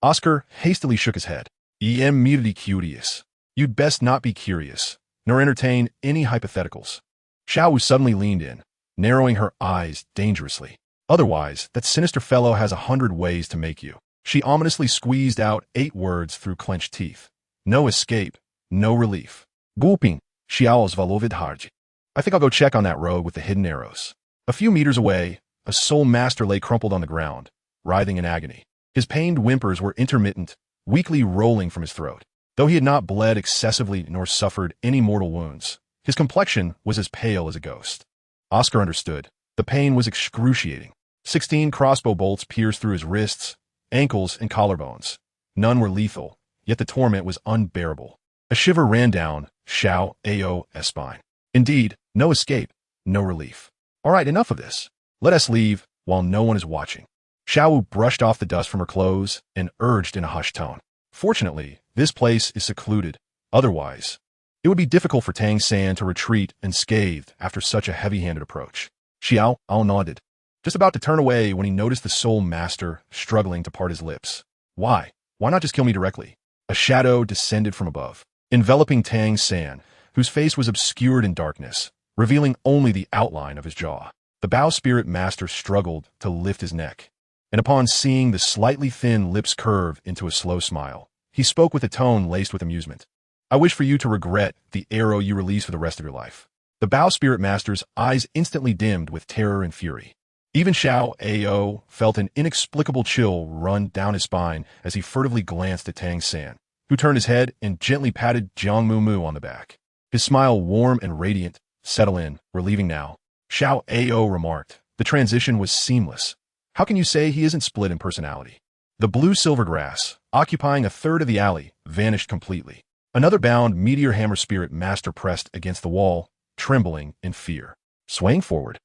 Oscar hastily shook his head. I am merely curious. You'd best not be curious, nor entertain any hypotheticals. Xiao Wu suddenly leaned in, narrowing her eyes dangerously. Otherwise, that sinister fellow has 100 ways to make you. She ominously squeezed out 8 words through clenched teeth. No escape, no relief. Gulping, Xiao's Valovidharji. I think I'll go check on that rogue with the hidden arrows. A few meters away, a soul master lay crumpled on the ground, writhing in agony. His pained whimpers were intermittent, weakly rolling from his throat. Though he had not bled excessively nor suffered any mortal wounds, his complexion was as pale as a ghost. Oscar understood. The pain was excruciating. 16 crossbow bolts pierced through his wrists, ankles, and collarbones. None were lethal, yet the torment was unbearable. A shiver ran down Xiao Ao's spine. Indeed, no escape, no relief. All right, enough of this. Let us leave while no one is watching. Xiao Wu brushed off the dust from her clothes and urged in a hushed tone. Fortunately, this place is secluded. Otherwise, it would be difficult for Tang Sen to retreat unscathed after such a heavy-handed approach. Xiao Ao nodded, just about to turn away when he noticed the soul master struggling to part his lips. Why? Why not just kill me directly? A shadow descended from above, enveloping Tang Sen, whose face was obscured in darkness, revealing only the outline of his jaw. The Bao Spirit Master struggled to lift his neck, and upon seeing the slightly thin lips curve into a slow smile, he spoke with a tone laced with amusement. I wish for you to regret the arrow you release for the rest of your life. The Bao Spirit Master's eyes instantly dimmed with terror and fury. Even Xiao Ao felt an inexplicable chill run down his spine as he furtively glanced at Tang Sen, who turned his head and gently patted Jiang Mumu on the back. His smile, warm and radiant, settle in, we're leaving now. Xiao Ao remarked. The transition was seamless. How can you say he isn't split in personality? The blue silver grass, occupying a third of the alley, vanished completely. Another bound Meteor Hammer Spirit Master pressed against the wall, trembling in fear. Swaying forward,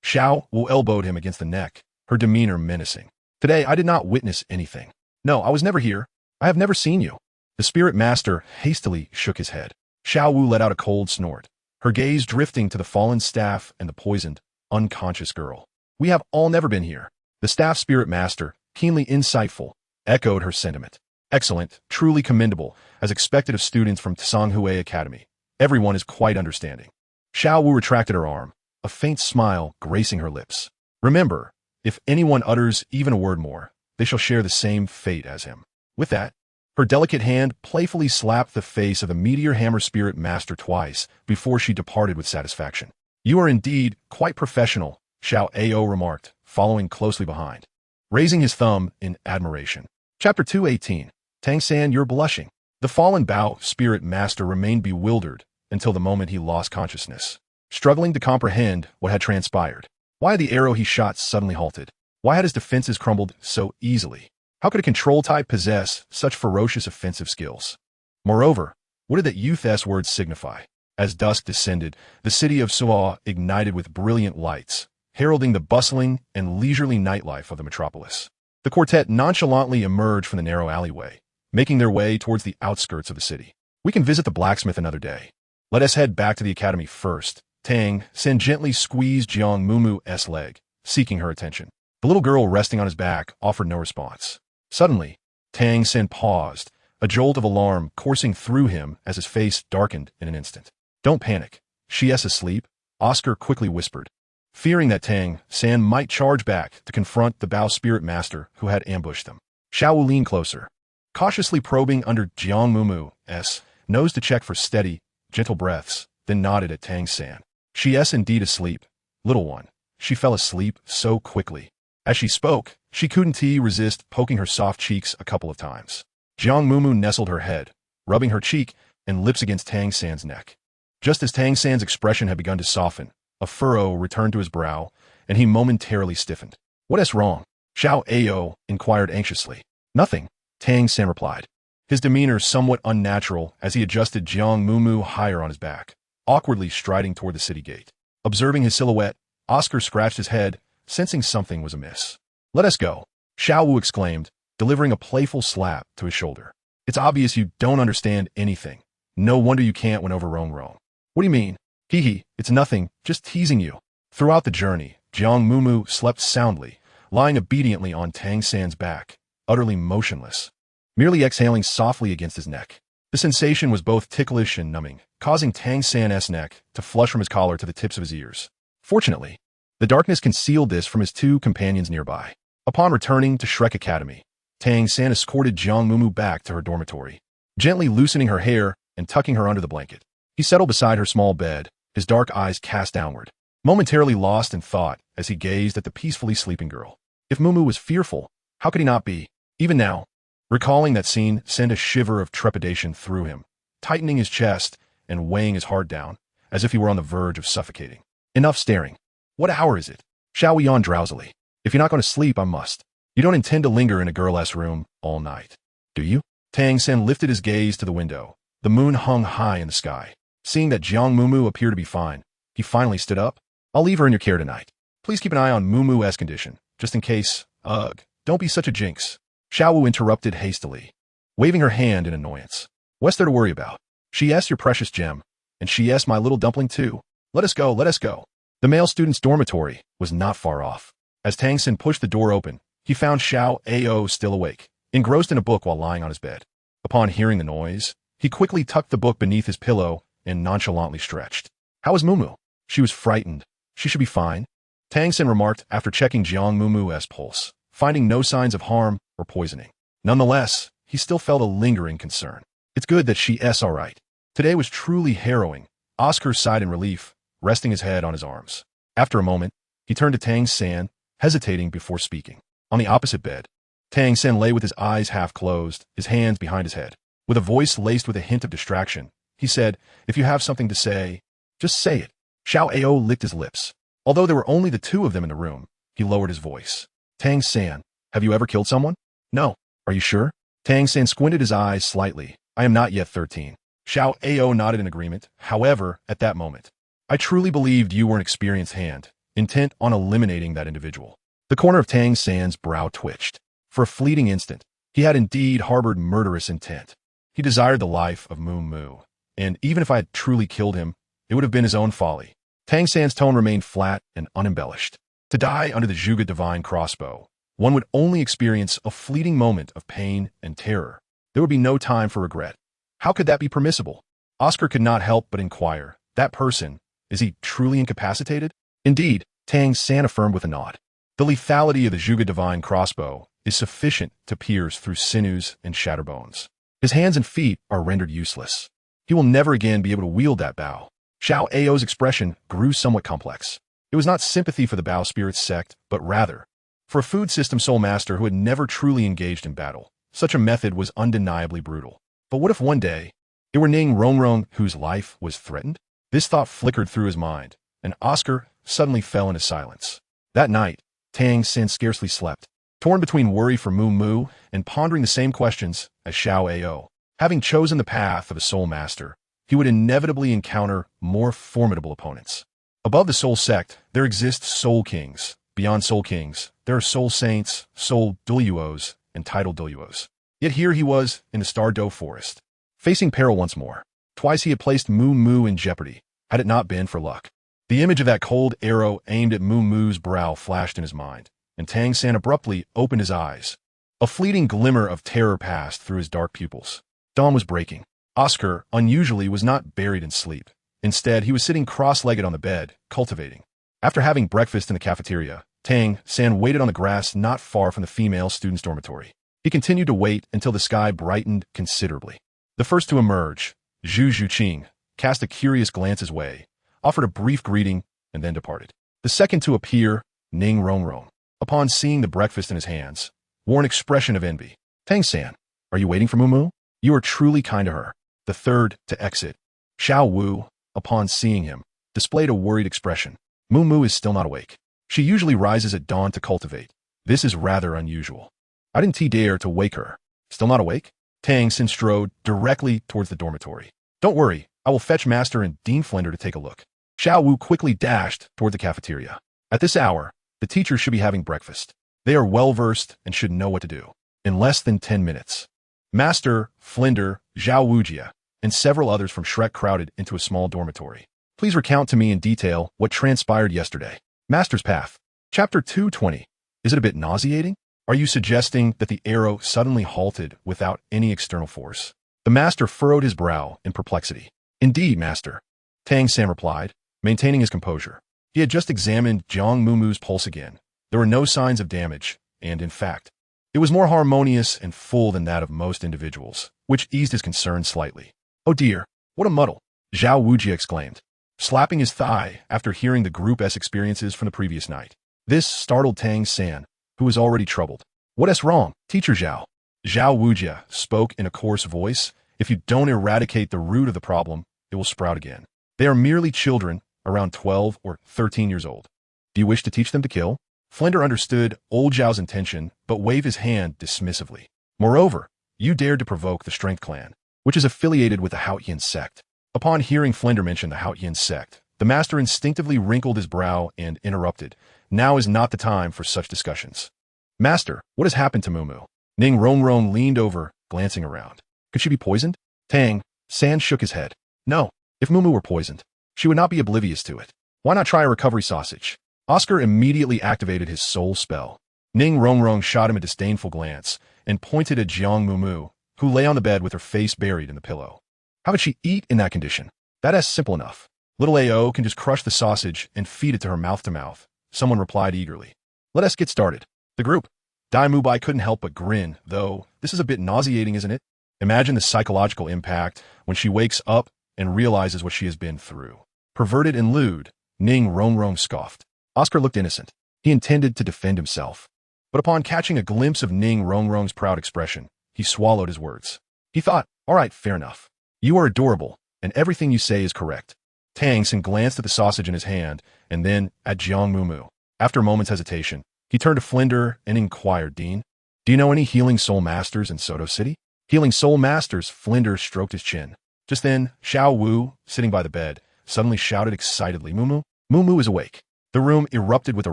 Xiao Wu elbowed him against the neck, her demeanor menacing. Today I did not witness anything. No, I was never here. I have never seen you. The Spirit Master hastily shook his head. Xiao Wu let out a cold snort, her gaze drifting to the fallen staff and the poisoned, unconscious girl. We have all never been here. The staff Spirit Master, keenly insightful, echoed her sentiment. Excellent, truly commendable, as expected of students from Tsanghui Academy. Everyone is quite understanding. Xiao Wu retracted her arm, a faint smile gracing her lips. Remember, if anyone utters even a word more, they shall share the same fate as him. With that, her delicate hand playfully slapped the face of the Meteor Hammer Spirit Master twice before she departed with satisfaction. You are indeed quite professional, Xiao Ao remarked, following closely behind, raising his thumb in admiration. Chapter 218. Tang Sen, you're blushing. The fallen Bao Spirit Master remained bewildered until the moment he lost consciousness, struggling to comprehend what had transpired. Why had the arrow he shot suddenly halted? Why had his defenses crumbled so easily? How could a control type possess such ferocious offensive skills? Moreover, what did that youth's words signify? As dusk descended, the city of Suo ignited with brilliant lights, heralding the bustling and leisurely nightlife of the metropolis. The quartet nonchalantly emerged from the narrow alleyway, making their way towards the outskirts of the city. We can visit the blacksmith another day. Let us head back to the academy first. Tang Sen gently squeezed Jiang Mumu's leg, seeking her attention. The little girl resting on his back offered no response. Suddenly, Tang Sen paused, a jolt of alarm coursing through him as his face darkened in an instant. "Don't panic. She is asleep," Oscar quickly whispered, fearing that Tang San might charge back to confront the Bao spirit master who had ambushed them. Xiao Wu leaned closer, cautiously probing under Jiang Mumu's nose to check for steady, gentle breaths, then nodded at Tang San. "She is indeed asleep, little one." She fell asleep so quickly. As she spoke, she couldn't resist poking her soft cheeks a couple of times. Jiang Mumu nestled her head, rubbing her cheek and lips against Tang San's neck. Just as Tang San's expression had begun to soften, a furrow returned to his brow, and he momentarily stiffened. "What is wrong?" Xiao Ao inquired anxiously. "Nothing," Tang San replied, his demeanor somewhat unnatural as he adjusted Jiang Mumu higher on his back, awkwardly striding toward the city gate. Observing his silhouette, Oscar scratched his head, sensing something was amiss. "Let us go," Xiao Wu exclaimed, delivering a playful slap to his shoulder. "It's obvious you don't understand anything. No wonder you can't win over Rome. What do you mean?" "Hee, it's nothing, just teasing you." Throughout the journey, Jiang Mumu slept soundly, lying obediently on Tang San's back, utterly motionless, merely exhaling softly against his neck. The sensation was both ticklish and numbing, causing Tang San's neck to flush from his collar to the tips of his ears. Fortunately, the darkness concealed this from his two companions nearby. Upon returning to Shrek Academy, Tang San escorted Jiang Mumu back to her dormitory, gently loosening her hair and tucking her under the blanket. He settled beside her small bed, his dark eyes cast downward, momentarily lost in thought as he gazed at the peacefully sleeping girl. If Mumu was fearful, how could he not be? Even now, recalling that scene sent a shiver of trepidation through him, tightening his chest and weighing his heart down, as if he were on the verge of suffocating. "Enough staring. What hour is it?" Xiao Wu yawned drowsily. "If you're not going to sleep, I must." "You don't intend to linger in a girl-ass room all night, do you?" Tang Sen lifted his gaze to the window. The moon hung high in the sky. Seeing that Jiang Mumu appeared to be fine, he finally stood up. "I'll leave her in your care tonight. Please keep an eye on Mumu's condition, just in case. Ugh, don't be such a jinx." Xiao Wu interrupted hastily, waving her hand in annoyance. "What's there to worry about? She is your precious gem, and she is my little dumpling too. Let us go, let us go." The male student's dormitory was not far off. As Tang Sen pushed the door open, he found Xiao Ao still awake, engrossed in a book while lying on his bed. Upon hearing the noise, he quickly tucked the book beneath his pillow and nonchalantly stretched. "How is Mumu?" "She was frightened. She should be fine," Tang Sen remarked after checking Jiang Mumu's pulse, finding no signs of harm or poisoning. Nonetheless, he still felt a lingering concern. "It's good that she is all right." Today was truly harrowing. Oscar sighed in relief, resting his head on his arms. After a moment, he turned to Tang San, hesitating before speaking. On the opposite bed, Tang San lay with his eyes half closed, his hands behind his head. With a voice laced with a hint of distraction, he said, "If you have something to say, just say it." Xiao Ao licked his lips. Although there were only the two of them in the room, he lowered his voice. "Tang San, have you ever killed someone?" "No." "Are you sure?" Tang San squinted his eyes slightly. "I am not yet 13. Xiao Ao nodded in agreement. However, at that moment, I truly believed you were an experienced hand, intent on eliminating that individual. The corner of Tang San's brow twitched. For a fleeting instant, he had indeed harbored murderous intent. He desired the life of Mumu, and even if I had truly killed him, it would have been his own folly. Tang San's tone remained flat and unembellished. To die under the Zhuge divine crossbow, one would only experience a fleeting moment of pain and terror. There would be no time for regret. How could that be permissible? Oscar could not help but inquire. That person, is he truly incapacitated? Indeed, Tang San affirmed with a nod. The lethality of the Zhuge divine crossbow is sufficient to pierce through sinews and shatter bones. His hands and feet are rendered useless. He will never again be able to wield that bow. Xiao Ao's expression grew somewhat complex. It was not sympathy for the Bao spirit sect, but rather, for a food system soul master who had never truly engaged in battle, such a method was undeniably brutal. But what if one day, it were Ning Rongrong whose life was threatened? This thought flickered through his mind, and Oscar suddenly fell into silence. That night, Tang San scarcely slept, torn between worry for Mumu and pondering the same questions as Xiao Ao. Having chosen the path of a soul master, he would inevitably encounter more formidable opponents. Above the soul sect, there exist soul kings. Beyond soul kings, there are soul saints, soul Douluos, and titled Douluos. Yet here he was in the Star Doe forest, facing peril once more. Twice he had placed Mumu in jeopardy, had it not been for luck. The image of that cold arrow aimed at Mumu's brow flashed in his mind, and Tang San abruptly opened his eyes. A fleeting glimmer of terror passed through his dark pupils. Dawn was breaking. Oscar, unusually, was not buried in sleep. Instead, he was sitting cross-legged on the bed, cultivating. After having breakfast in the cafeteria, Tang San waited on the grass not far from the female students' dormitory. He continued to wait until the sky brightened considerably. The first to emerge, Zhu Zhuqing, cast a curious glance his way, offered a brief greeting, and then departed. The second to appear, Ning Rongrong, upon seeing the breakfast in his hands, wore an expression of envy. Tang San, are you waiting for Mumu? You are truly kind to her. The third to exit, Xiao Wu, upon seeing him, displayed a worried expression. Mumu is still not awake. She usually rises at dawn to cultivate. This is rather unusual. I didn't dare to wake her. Still not awake? Tang San strode directly towards the dormitory. Don't worry, I will fetch Master and Dean Flender to take a look. Xiao Wu quickly dashed toward the cafeteria. At this hour, the teachers should be having breakfast. They are well-versed and should know what to do. In less than 10 minutes, Master, Flender, Zhao Wujia, and several others from Shrek crowded into a small dormitory. Please recount to me in detail what transpired yesterday. Master's Path. Chapter 220. Is it a bit nauseating? Are you suggesting that the arrow suddenly halted without any external force? The master furrowed his brow in perplexity. Indeed, master, Tang San replied, maintaining his composure. He had just examined Jiang Mumu's pulse again. There were no signs of damage, and in fact, it was more harmonious and full than that of most individuals, which eased his concern slightly. Oh dear, what a muddle, Zhao Wujia exclaimed, slapping his thigh after hearing the Group S experiences from the previous night. This startled Tang San, who was already troubled. What's wrong, Teacher Zhao? Zhao Wujia spoke in a coarse voice. If you don't eradicate the root of the problem, it will sprout again. They are merely children, around 12 or 13 years old. Do you wish to teach them to kill? Flender understood old Zhao's intention, but waved his hand dismissively. Moreover, you dared to provoke the Strength Clan, which is affiliated with the Nv Sect. Upon hearing Flender mention the Nv Sect, the master instinctively wrinkled his brow and interrupted. Now is not the time for such discussions. Master, what has happened to Mumu? Ning Rongrong leaned over, glancing around. Could she be poisoned? Tang San shook his head. No, if Mumu were poisoned, she would not be oblivious to it. Why not try a recovery sausage? Oscar immediately activated his soul spell. Ning Rongrong shot him a disdainful glance and pointed at Jiang Mumu, who lay on the bed with her face buried in the pillow. How could she eat in that condition? That is simple enough. Little AO can just crush the sausage and feed it to her mouth to mouth. Someone replied eagerly. Let us get started. The group. Dai Mubai couldn't help but grin, though this is a bit nauseating, isn't it? Imagine the psychological impact when she wakes up and realizes what she has been through. Perverted and lewd, Ning Rongrong scoffed. Oscar looked innocent. He intended to defend himself. But upon catching a glimpse of Ning Rongrong's proud expression, he swallowed his words. He thought, all right, fair enough. You are adorable, and everything you say is correct. Tang San glanced at the sausage in his hand, and then at Jiang Mumu. After a moment's hesitation, he turned to Flender and inquired, Dean, do you know any healing soul masters in Soto City? Healing soul masters, Flender stroked his chin. Just then, Xiao Wu, sitting by the bed, suddenly shouted excitedly, Mumu? Mumu is awake. The room erupted with a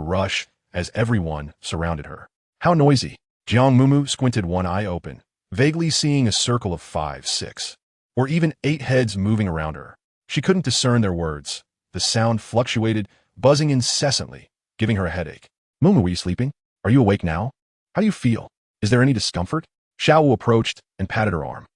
rush as everyone surrounded her. How noisy. Jiang Mumu squinted one eye open, vaguely seeing a circle of 5, 6, or even 8 heads moving around her. She couldn't discern their words. The sound fluctuated, buzzing incessantly, giving her a headache. Mumu, were you sleeping? Are you awake now? How do you feel? Is there any discomfort? Xiao Wu approached and patted her arm.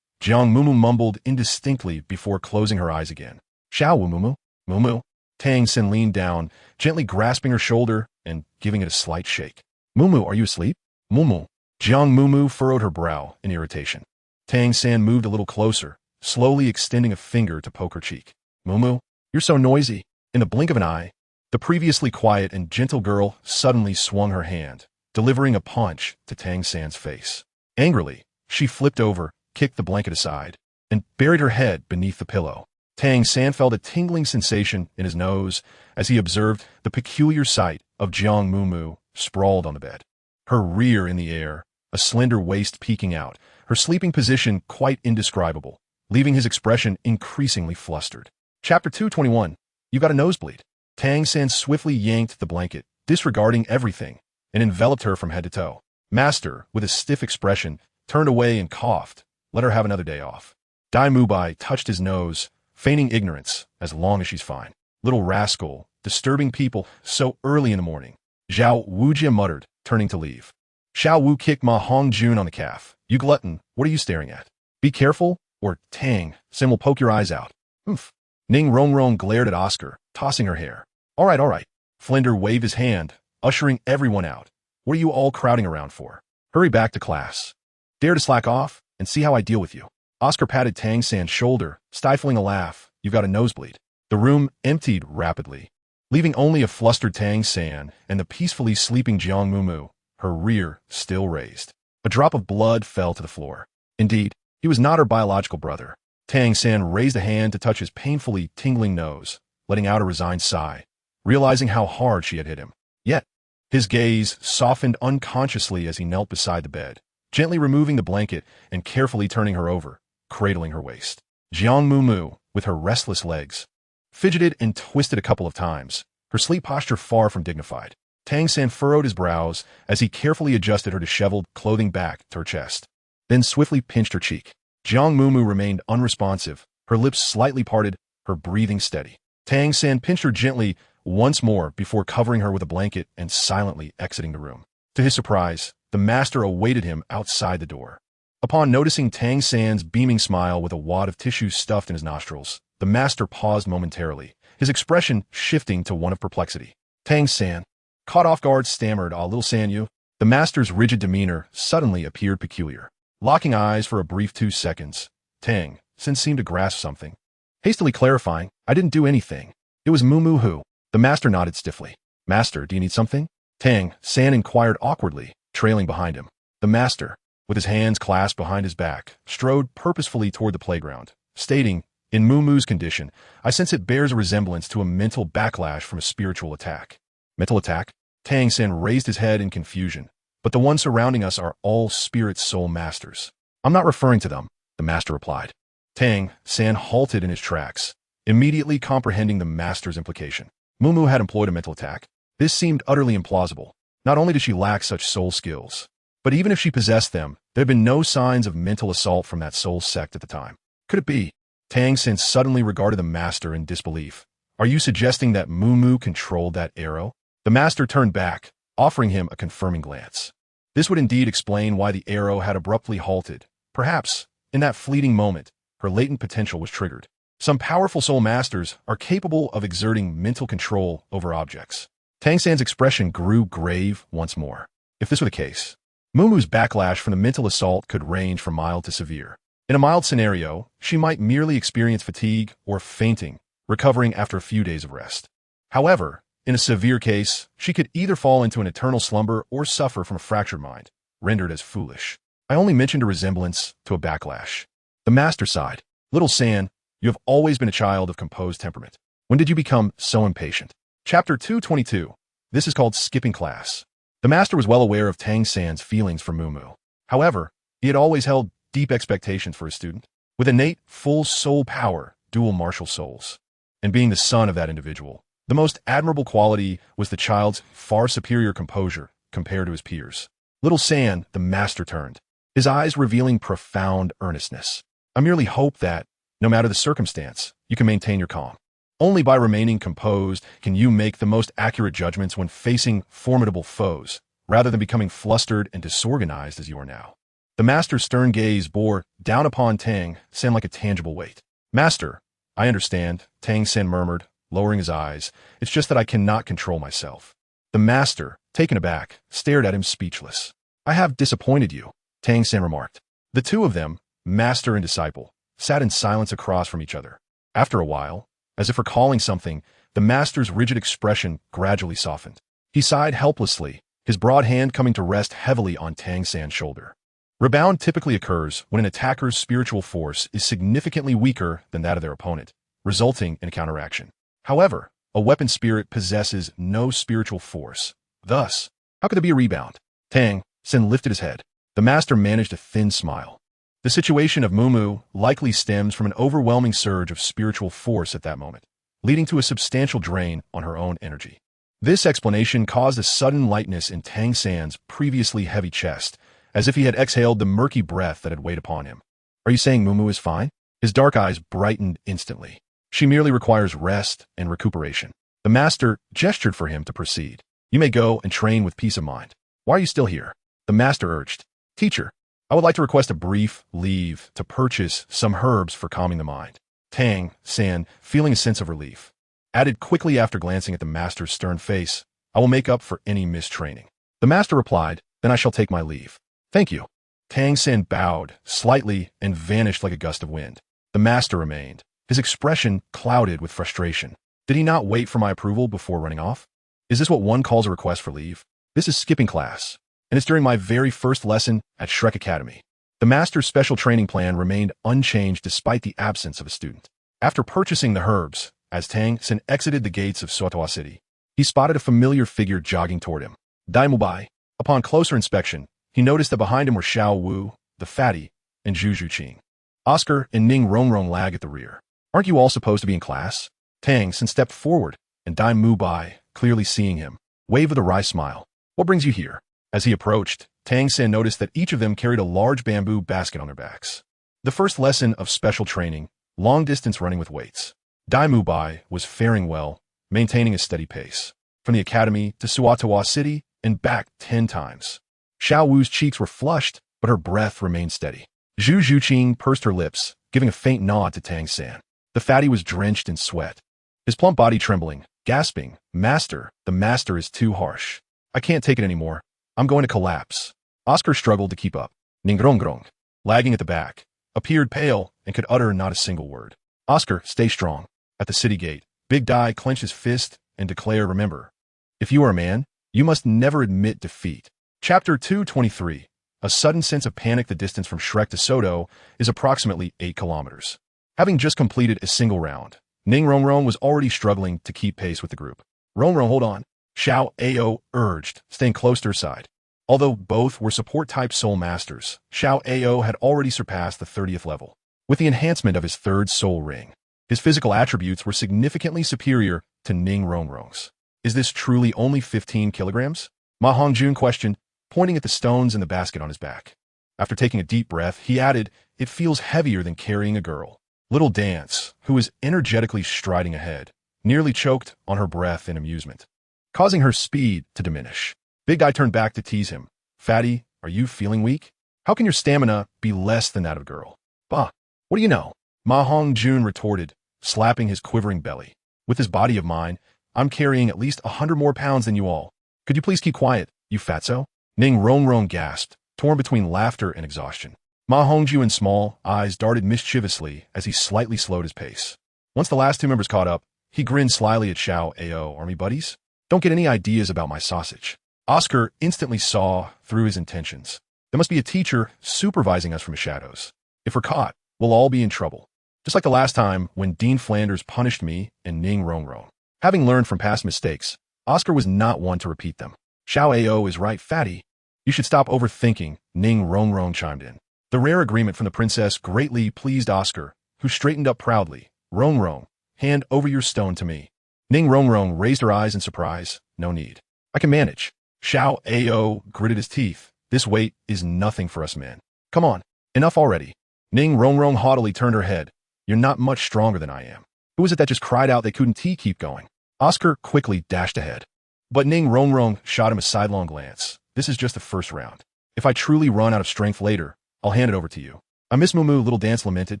Jiang Mumu mumbled indistinctly before closing her eyes again. Xiao Wu, Mumu? Mumu? Tang San leaned down, gently grasping her shoulder and giving it a slight shake. Mumu, are you asleep? Mumu. Jiang Mumu furrowed her brow in irritation. Tang San moved a little closer, slowly extending a finger to poke her cheek. Mumu, you're so noisy. In the blink of an eye, the previously quiet and gentle girl suddenly swung her hand, delivering a punch to Tang San's face. Angrily, she flipped over, kicked the blanket aside, and buried her head beneath the pillow. Tang San felt a tingling sensation in his nose as he observed the peculiar sight of Jiang Mumu sprawled on the bed. Her rear in the air, a slender waist peeking out, her sleeping position quite indescribable, leaving his expression increasingly flustered. Chapter 221. You got a nosebleed. Tang San swiftly yanked the blanket, disregarding everything, and enveloped her from head to toe. Master, with a stiff expression, turned away and coughed. Let her have another day off. Dai Mubai touched his nose, feigning ignorance, as long as she's fine. Little rascal, disturbing people so early in the morning. Zhao Wujia muttered, turning to leave. Xiao Wu kicked Ma Hongjun on the calf. You glutton, what are you staring at? Be careful, or Tang, Sin will poke your eyes out. Oomph. Ning Rongrong glared at Oscar, tossing her hair. All right. Flinder waved his hand, ushering everyone out. What are you all crowding around for? Hurry back to class. Dare to slack off, and see how I deal with you. Oscar patted Tang San's shoulder, stifling a laugh. You've got a nosebleed. The room emptied rapidly, leaving only a flustered Tang San and the peacefully sleeping Jiang Mumu, her rear still raised. A drop of blood fell to the floor. Indeed, he was not her biological brother. Tang San raised a hand to touch his painfully tingling nose, letting out a resigned sigh, realizing how hard she had hit him. Yet, his gaze softened unconsciously as he knelt beside the bed, gently removing the blanket and carefully turning her over, cradling her waist. Jiang Mumu, with her restless legs, fidgeted and twisted a couple of times, her sleep posture far from dignified. Tang San furrowed his brows as he carefully adjusted her disheveled clothing back to her chest, then swiftly pinched her cheek. Jiang Mumu remained unresponsive, her lips slightly parted, her breathing steady. Tang San pinched her gently once more before covering her with a blanket and silently exiting the room. To his surprise, the master awaited him outside the door. Upon noticing Tang San's beaming smile with a wad of tissue stuffed in his nostrils, the master paused momentarily, his expression shifting to one of perplexity. Tang San, caught off guard, stammered, "Ah, little San Yu." The master's rigid demeanor suddenly appeared peculiar. Locking eyes for a brief 2 seconds, Tang San seemed to grasp something. Hastily clarifying, "I didn't do anything. It was Mumu who." The master nodded stiffly. "Master, do you need something?" Tang San inquired awkwardly, trailing behind him. The master, with his hands clasped behind his back, strode purposefully toward the playground, stating, "In Mumu's condition, I sense it bears a resemblance to a mental backlash from a spiritual attack." Mental attack? Tang San raised his head in confusion. "But the ones surrounding us are all spirit soul masters." "I'm not referring to them," the master replied. Tang San halted in his tracks, immediately comprehending the master's implication. Mumu had employed a mental attack. This seemed utterly implausible. Not only did she lack such soul skills, but even if she possessed them, there had been no signs of mental assault from that soul sect at the time. Could it be? Tang San suddenly regarded the master in disbelief. "Are you suggesting that Mumu controlled that arrow?" The master turned back, offering him a confirming glance. This would indeed explain why the arrow had abruptly halted. Perhaps, in that fleeting moment, her latent potential was triggered. Some powerful soul masters are capable of exerting mental control over objects. Tang San's expression grew grave once more. If this were the case, Mumu's backlash from the mental assault could range from mild to severe. In a mild scenario, she might merely experience fatigue or fainting, recovering after a few days of rest. However, in a severe case, she could either fall into an eternal slumber or suffer from a fractured mind, rendered as foolish. I only mentioned a resemblance to a backlash. The master sighed. "Little San, you have always been a child of composed temperament. When did you become so impatient?" Chapter 222. This is called skipping class. The master was well aware of Tang San's feelings for Mumu. However, he had always held deep expectations for his student. With innate, full soul power, dual martial souls, and being the son of that individual, the most admirable quality was the child's far superior composure compared to his peers. Little San, the master turned, his eyes revealing profound earnestness. "I merely hope that, no matter the circumstance, you can maintain your calm. Only by remaining composed can you make the most accurate judgments when facing formidable foes, rather than becoming flustered and disorganized as you are now." The master's stern gaze bore down upon Tang San like a tangible weight. "Master, I understand," Tang San murmured, lowering his eyes. "It's just that I cannot control myself." The master, taken aback, stared at him speechless. "I have disappointed you," Tang San remarked. The two of them, master and disciple, sat in silence across from each other. After a while, as if recalling something, the master's rigid expression gradually softened. He sighed helplessly, his broad hand coming to rest heavily on Tang San's shoulder. Rebound typically occurs when an attacker's spiritual force is significantly weaker than that of their opponent, resulting in a counteraction. However, a weapon spirit possesses no spiritual force. Thus, how could there be a rebound? Tang San lifted his head. The master managed a thin smile. The situation of Mumu likely stems from an overwhelming surge of spiritual force at that moment, leading to a substantial drain on her own energy. This explanation caused a sudden lightness in Tang San's previously heavy chest, as if he had exhaled the murky breath that had weighed upon him. "Are you saying Mumu is fine?" His dark eyes brightened instantly. "She merely requires rest and recuperation." The master gestured for him to proceed. You may go and train with peace of mind. Why are you still here? The master urged. Teacher, I would like to request a brief leave to purchase some herbs for calming the mind. Tang San, feeling a sense of relief, added quickly after glancing at the master's stern face, I will make up for any mistraining. The master replied, then I shall take my leave. Thank you. Tang San bowed slightly and vanished like a gust of wind. The master remained, his expression clouded with frustration. Did he not wait for my approval before running off? Is this what one calls a request for leave? This is skipping class, and it's during my very first lesson at Shrek Academy. The master's special training plan remained unchanged despite the absence of a student. After purchasing the herbs, as Tang San exited the gates of Suotawa City, he spotted a familiar figure jogging toward him. Dai Mubai. Upon closer inspection, he noticed that behind him were Xiao Wu, the fatty, and Zhu Zhuqing. Oscar and Ning Rongrong lag at the rear. Aren't you all supposed to be in class? Tang San stepped forward, and Dai Mubai, clearly seeing him, waved with a wry smile. What brings you here? As he approached, Tang San noticed that each of them carried a large bamboo basket on their backs. The first lesson of special training, long-distance running with weights. Dai Mubai was faring well, maintaining a steady pace. From the academy to Suotawa City and back 10 times. Xiao Wu's cheeks were flushed, but her breath remained steady. Zhu Zhuqing pursed her lips, giving a faint nod to Tang San. The fatty was drenched in sweat, his plump body trembling, gasping, Master, the master is too harsh. I can't take it anymore. I'm going to collapse. Oscar struggled to keep up. Ningrongrong, lagging at the back, appeared pale and could utter not a single word. Oscar, stay strong. At the city gate, Big Dai clenched his fist and declared, remember, if you are a man, you must never admit defeat. Chapter 223. A sudden sense of panic. The distance from Shrek to Soto is approximately 8 kilometers. Having just completed a single round, Ning Rongrong was already struggling to keep pace with the group. Rongrong, hold on. Xiao Ao urged, staying close to her side. Although both were support-type soul masters, Xiao Ao had already surpassed the 30th level. With the enhancement of his third soul ring, his physical attributes were significantly superior to Ning Rongrong's. Is this truly only 15 kilograms? Ma Hongjun questioned, pointing at the stones in the basket on his back. After taking a deep breath, he added, it feels heavier than carrying a girl. Little Dance, who was energetically striding ahead, nearly choked on her breath in amusement, causing her speed to diminish. Big Guy turned back to tease him. Fatty, are you feeling weak? How can your stamina be less than that of a girl? Bah, what do you know? Ma Hongjun retorted, slapping his quivering belly. With this body of mine, I'm carrying at least 100 more pounds than you all. Could you please keep quiet, you fatso? Ning Rongrong gasped, torn between laughter and exhaustion. Ma Hongjuan's small eyes darted mischievously as he slightly slowed his pace. Once the last two members caught up, he grinned slyly at Xiao Ao. Army buddies? Don't get any ideas about my sausage. Oscar instantly saw through his intentions. There must be a teacher supervising us from the shadows. If we're caught, we'll all be in trouble. Just like the last time when Dean Flanders punished me and Ning Rongrong. Having learned from past mistakes, Oscar was not one to repeat them. Xiao Ao is right, fatty. You should stop overthinking, Ning Rongrong chimed in. The rare agreement from the princess greatly pleased Oscar, who straightened up proudly. Rongrong, hand over your stone to me. Ning Rongrong raised her eyes in surprise. No need. I can manage. Xiao Ao gritted his teeth. This weight is nothing for us men. Come on, enough already. Ning Rongrong haughtily turned her head. You're not much stronger than I am. Who was it that just cried out they couldn't keep going? Oscar quickly dashed ahead. But Ning Rongrong shot him a sidelong glance. This is just the first round. If I truly run out of strength later, I'll hand it over to you. I miss Mumu, Little Dance lamented,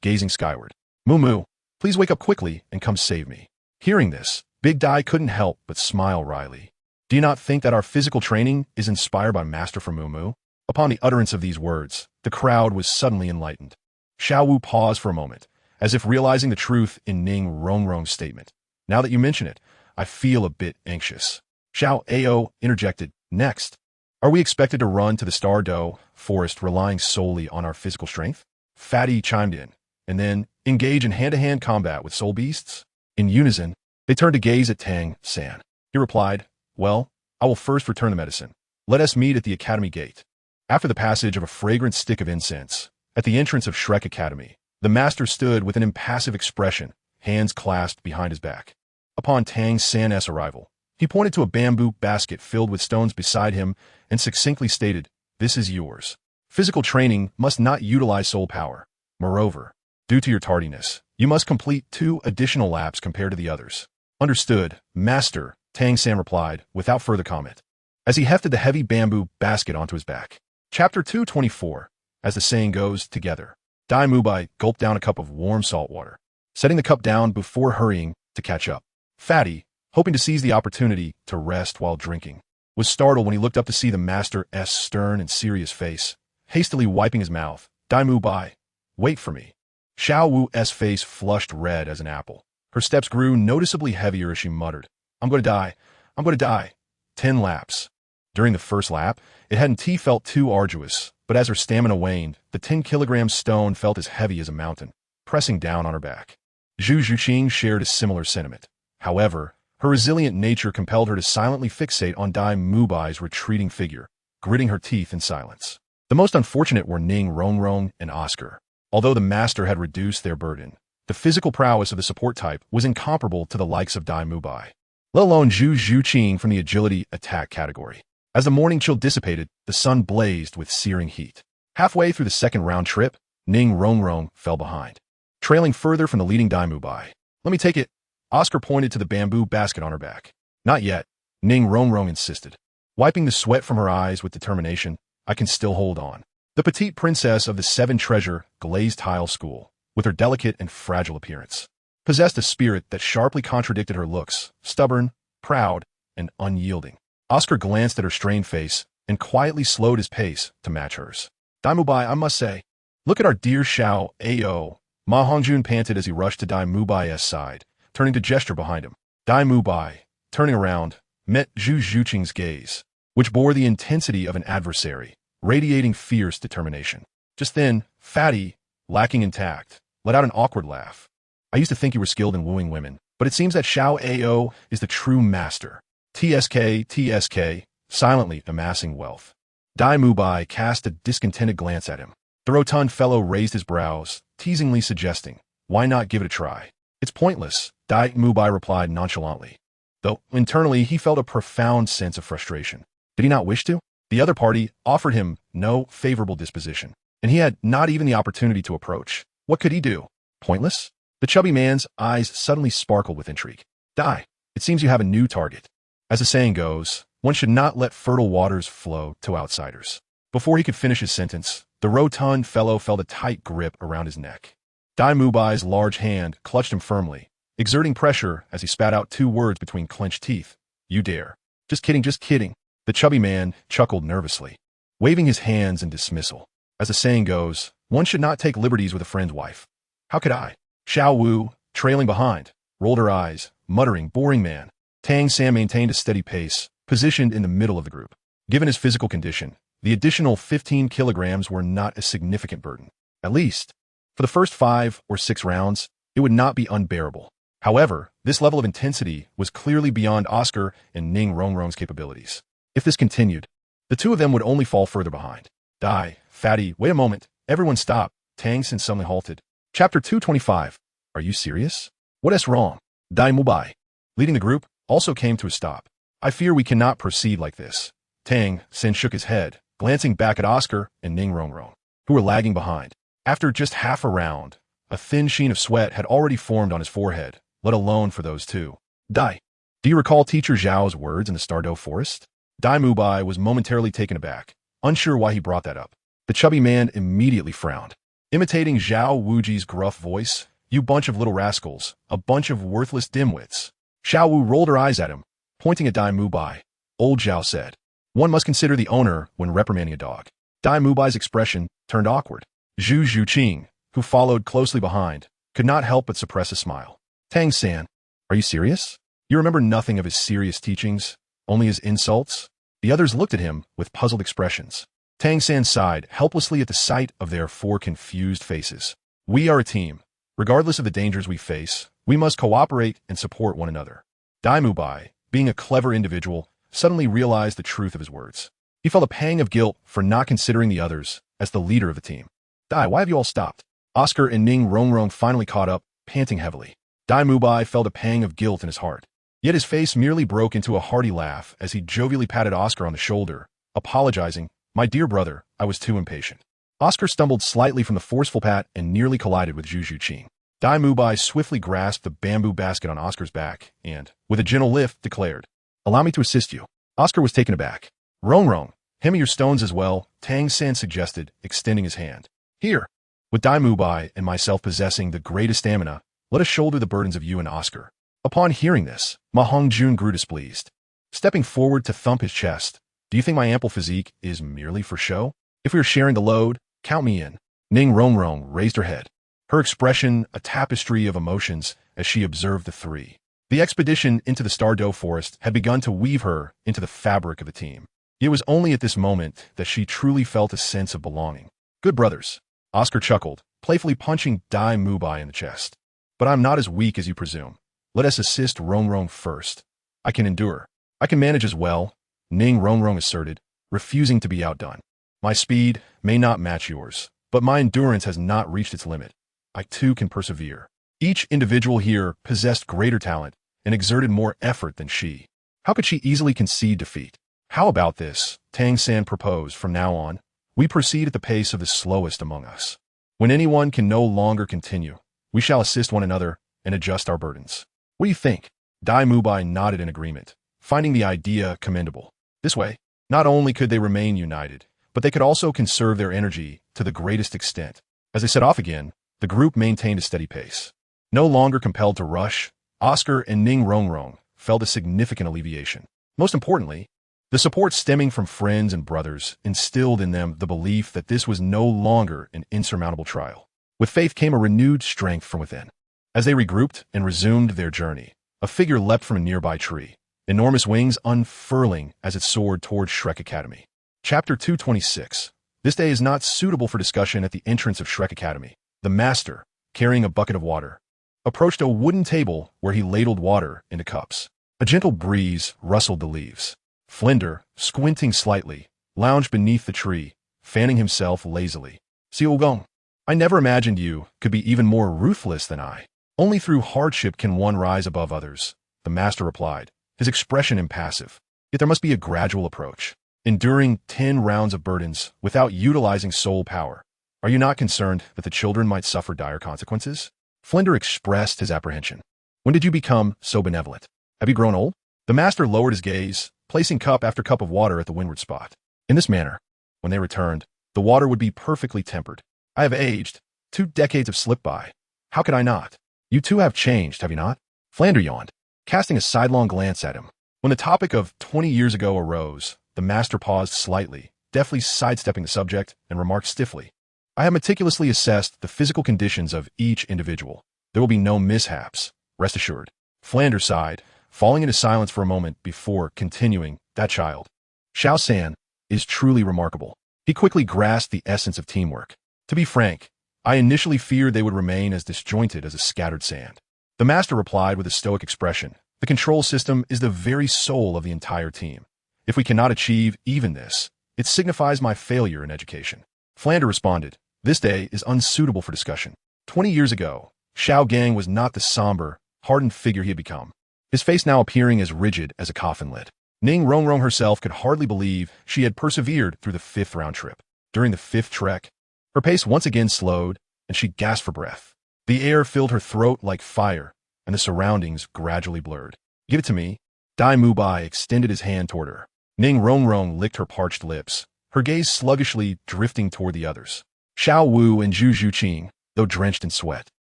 gazing skyward. Mumu, please wake up quickly and come save me. Hearing this, Big Dai couldn't help but smile wryly. Do you not think that our physical training is inspired by Master from Mumu? Upon the utterance of these words, the crowd was suddenly enlightened. Xiao Wu paused for a moment, as if realizing the truth in Ning Rongrong's statement. Now that you mention it, I feel a bit anxious. Xiao Ao interjected, next. Are we expected to run to the Star Doe forest relying solely on our physical strength? Fatty chimed in, and then engage in hand-to-hand combat with soul beasts? In unison, they turned to gaze at Tang San. He replied, well, I will first return the medicine. Let us meet at the academy gate. After the passage of a fragrant stick of incense, at the entrance of Shrek Academy, the master stood with an impassive expression, hands clasped behind his back. Upon Tang San's arrival, he pointed to a bamboo basket filled with stones beside him and succinctly stated, this is yours. Physical training must not utilize soul power. Moreover, due to your tardiness, you must complete 2 additional laps compared to the others. Understood, Master, Tang San replied, without further comment, as he hefted the heavy bamboo basket onto his back. Chapter 224. As the saying goes, together. Dai Mubai gulped down a cup of warm salt water, setting the cup down before hurrying to catch up. Fatty, hoping to seize the opportunity to rest while drinking, was startled when he looked up to see the master's stern and serious face, hastily wiping his mouth. Dai Mubai, wait for me. Xiao Wu's face flushed red as an apple. Her steps grew noticeably heavier as she muttered, I'm going to die. I'm going to die. 10 laps. During the first lap, it hadn't felt too arduous, but as her stamina waned, the 10-kilogram stone felt as heavy as a mountain, pressing down on her back. Zhu Zhuqing shared a similar sentiment. However, her resilient nature compelled her to silently fixate on Dai Mubai's retreating figure, gritting her teeth in silence. The most unfortunate were Ning Rongrong and Oscar. Although the master had reduced their burden, the physical prowess of the support type was incomparable to the likes of Dai Mubai, let alone Zhu Zhuqing from the agility attack category. As the morning chill dissipated, the sun blazed with searing heat. Halfway through the second round trip, Ning Rongrong fell behind, trailing further from the leading Dai Mubai. Let me take it. Oscar pointed to the bamboo basket on her back. Not yet, Ning Rongrong insisted, wiping the sweat from her eyes with determination. I can still hold on. The petite princess of the seven-treasure glazed tile school, with her delicate and fragile appearance, possessed a spirit that sharply contradicted her looks, stubborn, proud, and unyielding. Oscar glanced at her strained face and quietly slowed his pace to match hers. Dai Mubai, I must say, look at our dear Xiao Ao. Ma Hongjun panted as he rushed to Dai Mubai's side, turning to gesture behind him. Dai Mubai, turning around, met Zhu Zhuqing's gaze, which bore the intensity of an adversary, radiating fierce determination. Just then, Fatty, lacking in tact, let out an awkward laugh. I used to think you were skilled in wooing women, but it seems that Xiao Ao is the true master. TSK, silently amassing wealth. Dai Mubai cast a discontented glance at him. The rotund fellow raised his brows, teasingly suggesting, why not give it a try? It's pointless, Dai Mubai replied nonchalantly, though internally he felt a profound sense of frustration. Did he not wish to? The other party offered him no favorable disposition, and he had not even the opportunity to approach. What could he do? Pointless? The chubby man's eyes suddenly sparkled with intrigue. Dai, it seems you have a new target. As the saying goes, one should not let fertile waters flow to outsiders. Before he could finish his sentence, the rotund fellow felt a tight grip around his neck. Dai Mubai's large hand clutched him firmly, exerting pressure as he spat out 2 words between clenched teeth. You dare. Just kidding, just kidding. The chubby man chuckled nervously, waving his hands in dismissal. As the saying goes, one should not take liberties with a friend's wife. How could I? Xiao Wu, trailing behind, rolled her eyes, muttering, boring man. Tang San maintained a steady pace, positioned in the middle of the group. Given his physical condition, the additional 15 kilograms were not a significant burden. At least, for the first 5 or 6 rounds, it would not be unbearable. However, this level of intensity was clearly beyond Oscar and Ning Rongrong's capabilities. If this continued, the two of them would only fall further behind. Dai, Fatty, wait a moment. Everyone stop. Tang San suddenly halted. Chapter 225. Are you serious? What is wrong? Dai Mubai, leading the group, also came to a stop. I fear we cannot proceed like this. Tang San shook his head, glancing back at Oscar and Ning Rongrong, who were lagging behind. After just half a round, a thin sheen of sweat had already formed on his forehead, let alone for those two. Dai, do you recall Teacher Zhao's words in the Stardow Forest? Dai Mubai was momentarily taken aback, unsure why he brought that up. The chubby man immediately frowned. Imitating Zhao Wuji's gruff voice, you bunch of little rascals, a bunch of worthless dimwits. Xiao Wu rolled her eyes at him, pointing at Dai Mubai. Old Zhao said, one must consider the owner when reprimanding a dog. Dai Mubai's expression turned awkward. Zhu Zhuqing, who followed closely behind, could not help but suppress a smile. Tang San, are you serious? You remember nothing of his serious teachings, only his insults? The others looked at him with puzzled expressions. Tang San sighed helplessly at the sight of their 4 confused faces. We are a team. Regardless of the dangers we face, we must cooperate and support one another. Dai Mubai, being a clever individual, suddenly realized the truth of his words. He felt a pang of guilt for not considering the others as the leader of the team. Dai, why have you all stopped? Oscar and Ning Rongrong finally caught up, panting heavily. Dai Mubai felt a pang of guilt in his heart. Yet his face merely broke into a hearty laugh as he jovially patted Oscar on the shoulder, apologizing, my dear brother, I was too impatient. Oscar stumbled slightly from the forceful pat and nearly collided with Zhu Zhuqing. Dai Mubai swiftly grasped the bamboo basket on Oscar's back and, with a gentle lift, declared, Allow me to assist you. Oscar was taken aback. Rong, hand me your stones as well, Tang San suggested, extending his hand. Here. With Dai Mubai and myself possessing the greatest stamina, let us shoulder the burdens of you and Oscar. Upon hearing this, Ma Hongjun grew displeased. Stepping forward to thump his chest, do you think my ample physique is merely for show? If we are sharing the load, count me in. Ning Rong raised her head. Her expression a tapestry of emotions as she observed the three. The expedition into the Stardow Forest had begun to weave her into the fabric of the team. It was only at this moment that she truly felt a sense of belonging. Good brothers. Oscar chuckled, playfully punching Dai Mubai in the chest. But I'm not as weak as you presume. Let us assist Rong first. I can endure. I can manage as well, Ning Rong asserted, refusing to be outdone. My speed may not match yours, but my endurance has not reached its limit. I too can persevere. Each individual here possessed greater talent and exerted more effort than she. How could she easily concede defeat? How about this? Tang San proposed. From now on, we proceed at the pace of the slowest among us. When anyone can no longer continue, we shall assist one another and adjust our burdens. What do you think? Dai Mubai nodded in agreement, finding the idea commendable. This way, not only could they remain united, but they could also conserve their energy to the greatest extent. As they set off again, the group maintained a steady pace. No longer compelled to rush, Oscar and Ning Rong felt a significant alleviation. Most importantly, the support stemming from friends and brothers instilled in them the belief that this was no longer an insurmountable trial. With faith came a renewed strength from within. As they regrouped and resumed their journey, a figure leapt from a nearby tree, enormous wings unfurling as it soared toward Shrek Academy. Chapter 226. This day is not suitable for discussion. At the entrance of Shrek Academy, the master, carrying a bucket of water, approached a wooden table where he ladled water into cups. A gentle breeze rustled the leaves. Flinder, squinting slightly, lounged beneath the tree, fanning himself lazily. Xiao Gong, I never imagined you could be even more ruthless than I. Only through hardship can one rise above others, the master replied, his expression impassive. Yet there must be a gradual approach. Enduring 10 rounds of burdens without utilizing soul power. Are you not concerned that the children might suffer dire consequences? Flinder expressed his apprehension. When did you become so benevolent? Have you grown old? The master lowered his gaze, placing cup after cup of water at the windward spot. In this manner, when they returned, the water would be perfectly tempered. I have aged. 2 decades have slipped by. How could I not? You too have changed, have you not? Flander yawned, casting a sidelong glance at him. When the topic of 20 years ago arose, the master paused slightly, deftly sidestepping the subject, and remarked stiffly, I have meticulously assessed the physical conditions of each individual. There will be no mishaps, rest assured. Flander sighed, falling into silence for a moment before continuing, that child, Xiao San, is truly remarkable. He quickly grasped the essence of teamwork. To be frank, I initially feared they would remain as disjointed as a scattered sand. The master replied with a stoic expression, the control system is the very soul of the entire team. If we cannot achieve even this, it signifies my failure in education. Flander responded, this day is unsuitable for discussion. 20 years ago, Xiao Gang was not the somber, hardened figure he had become. His face now appearing as rigid as a coffin lid. Ning Rong herself could hardly believe she had persevered through the 5th round trip. During the 5th trek, her pace once again slowed, and she gasped for breath. The air filled her throat like fire, and the surroundings gradually blurred. Give it to me. Dai Mubai extended his hand toward her. Ning Rong licked her parched lips, her gaze sluggishly drifting toward the others. Xiao Wu and Zhu Zhuqing, though drenched in sweat,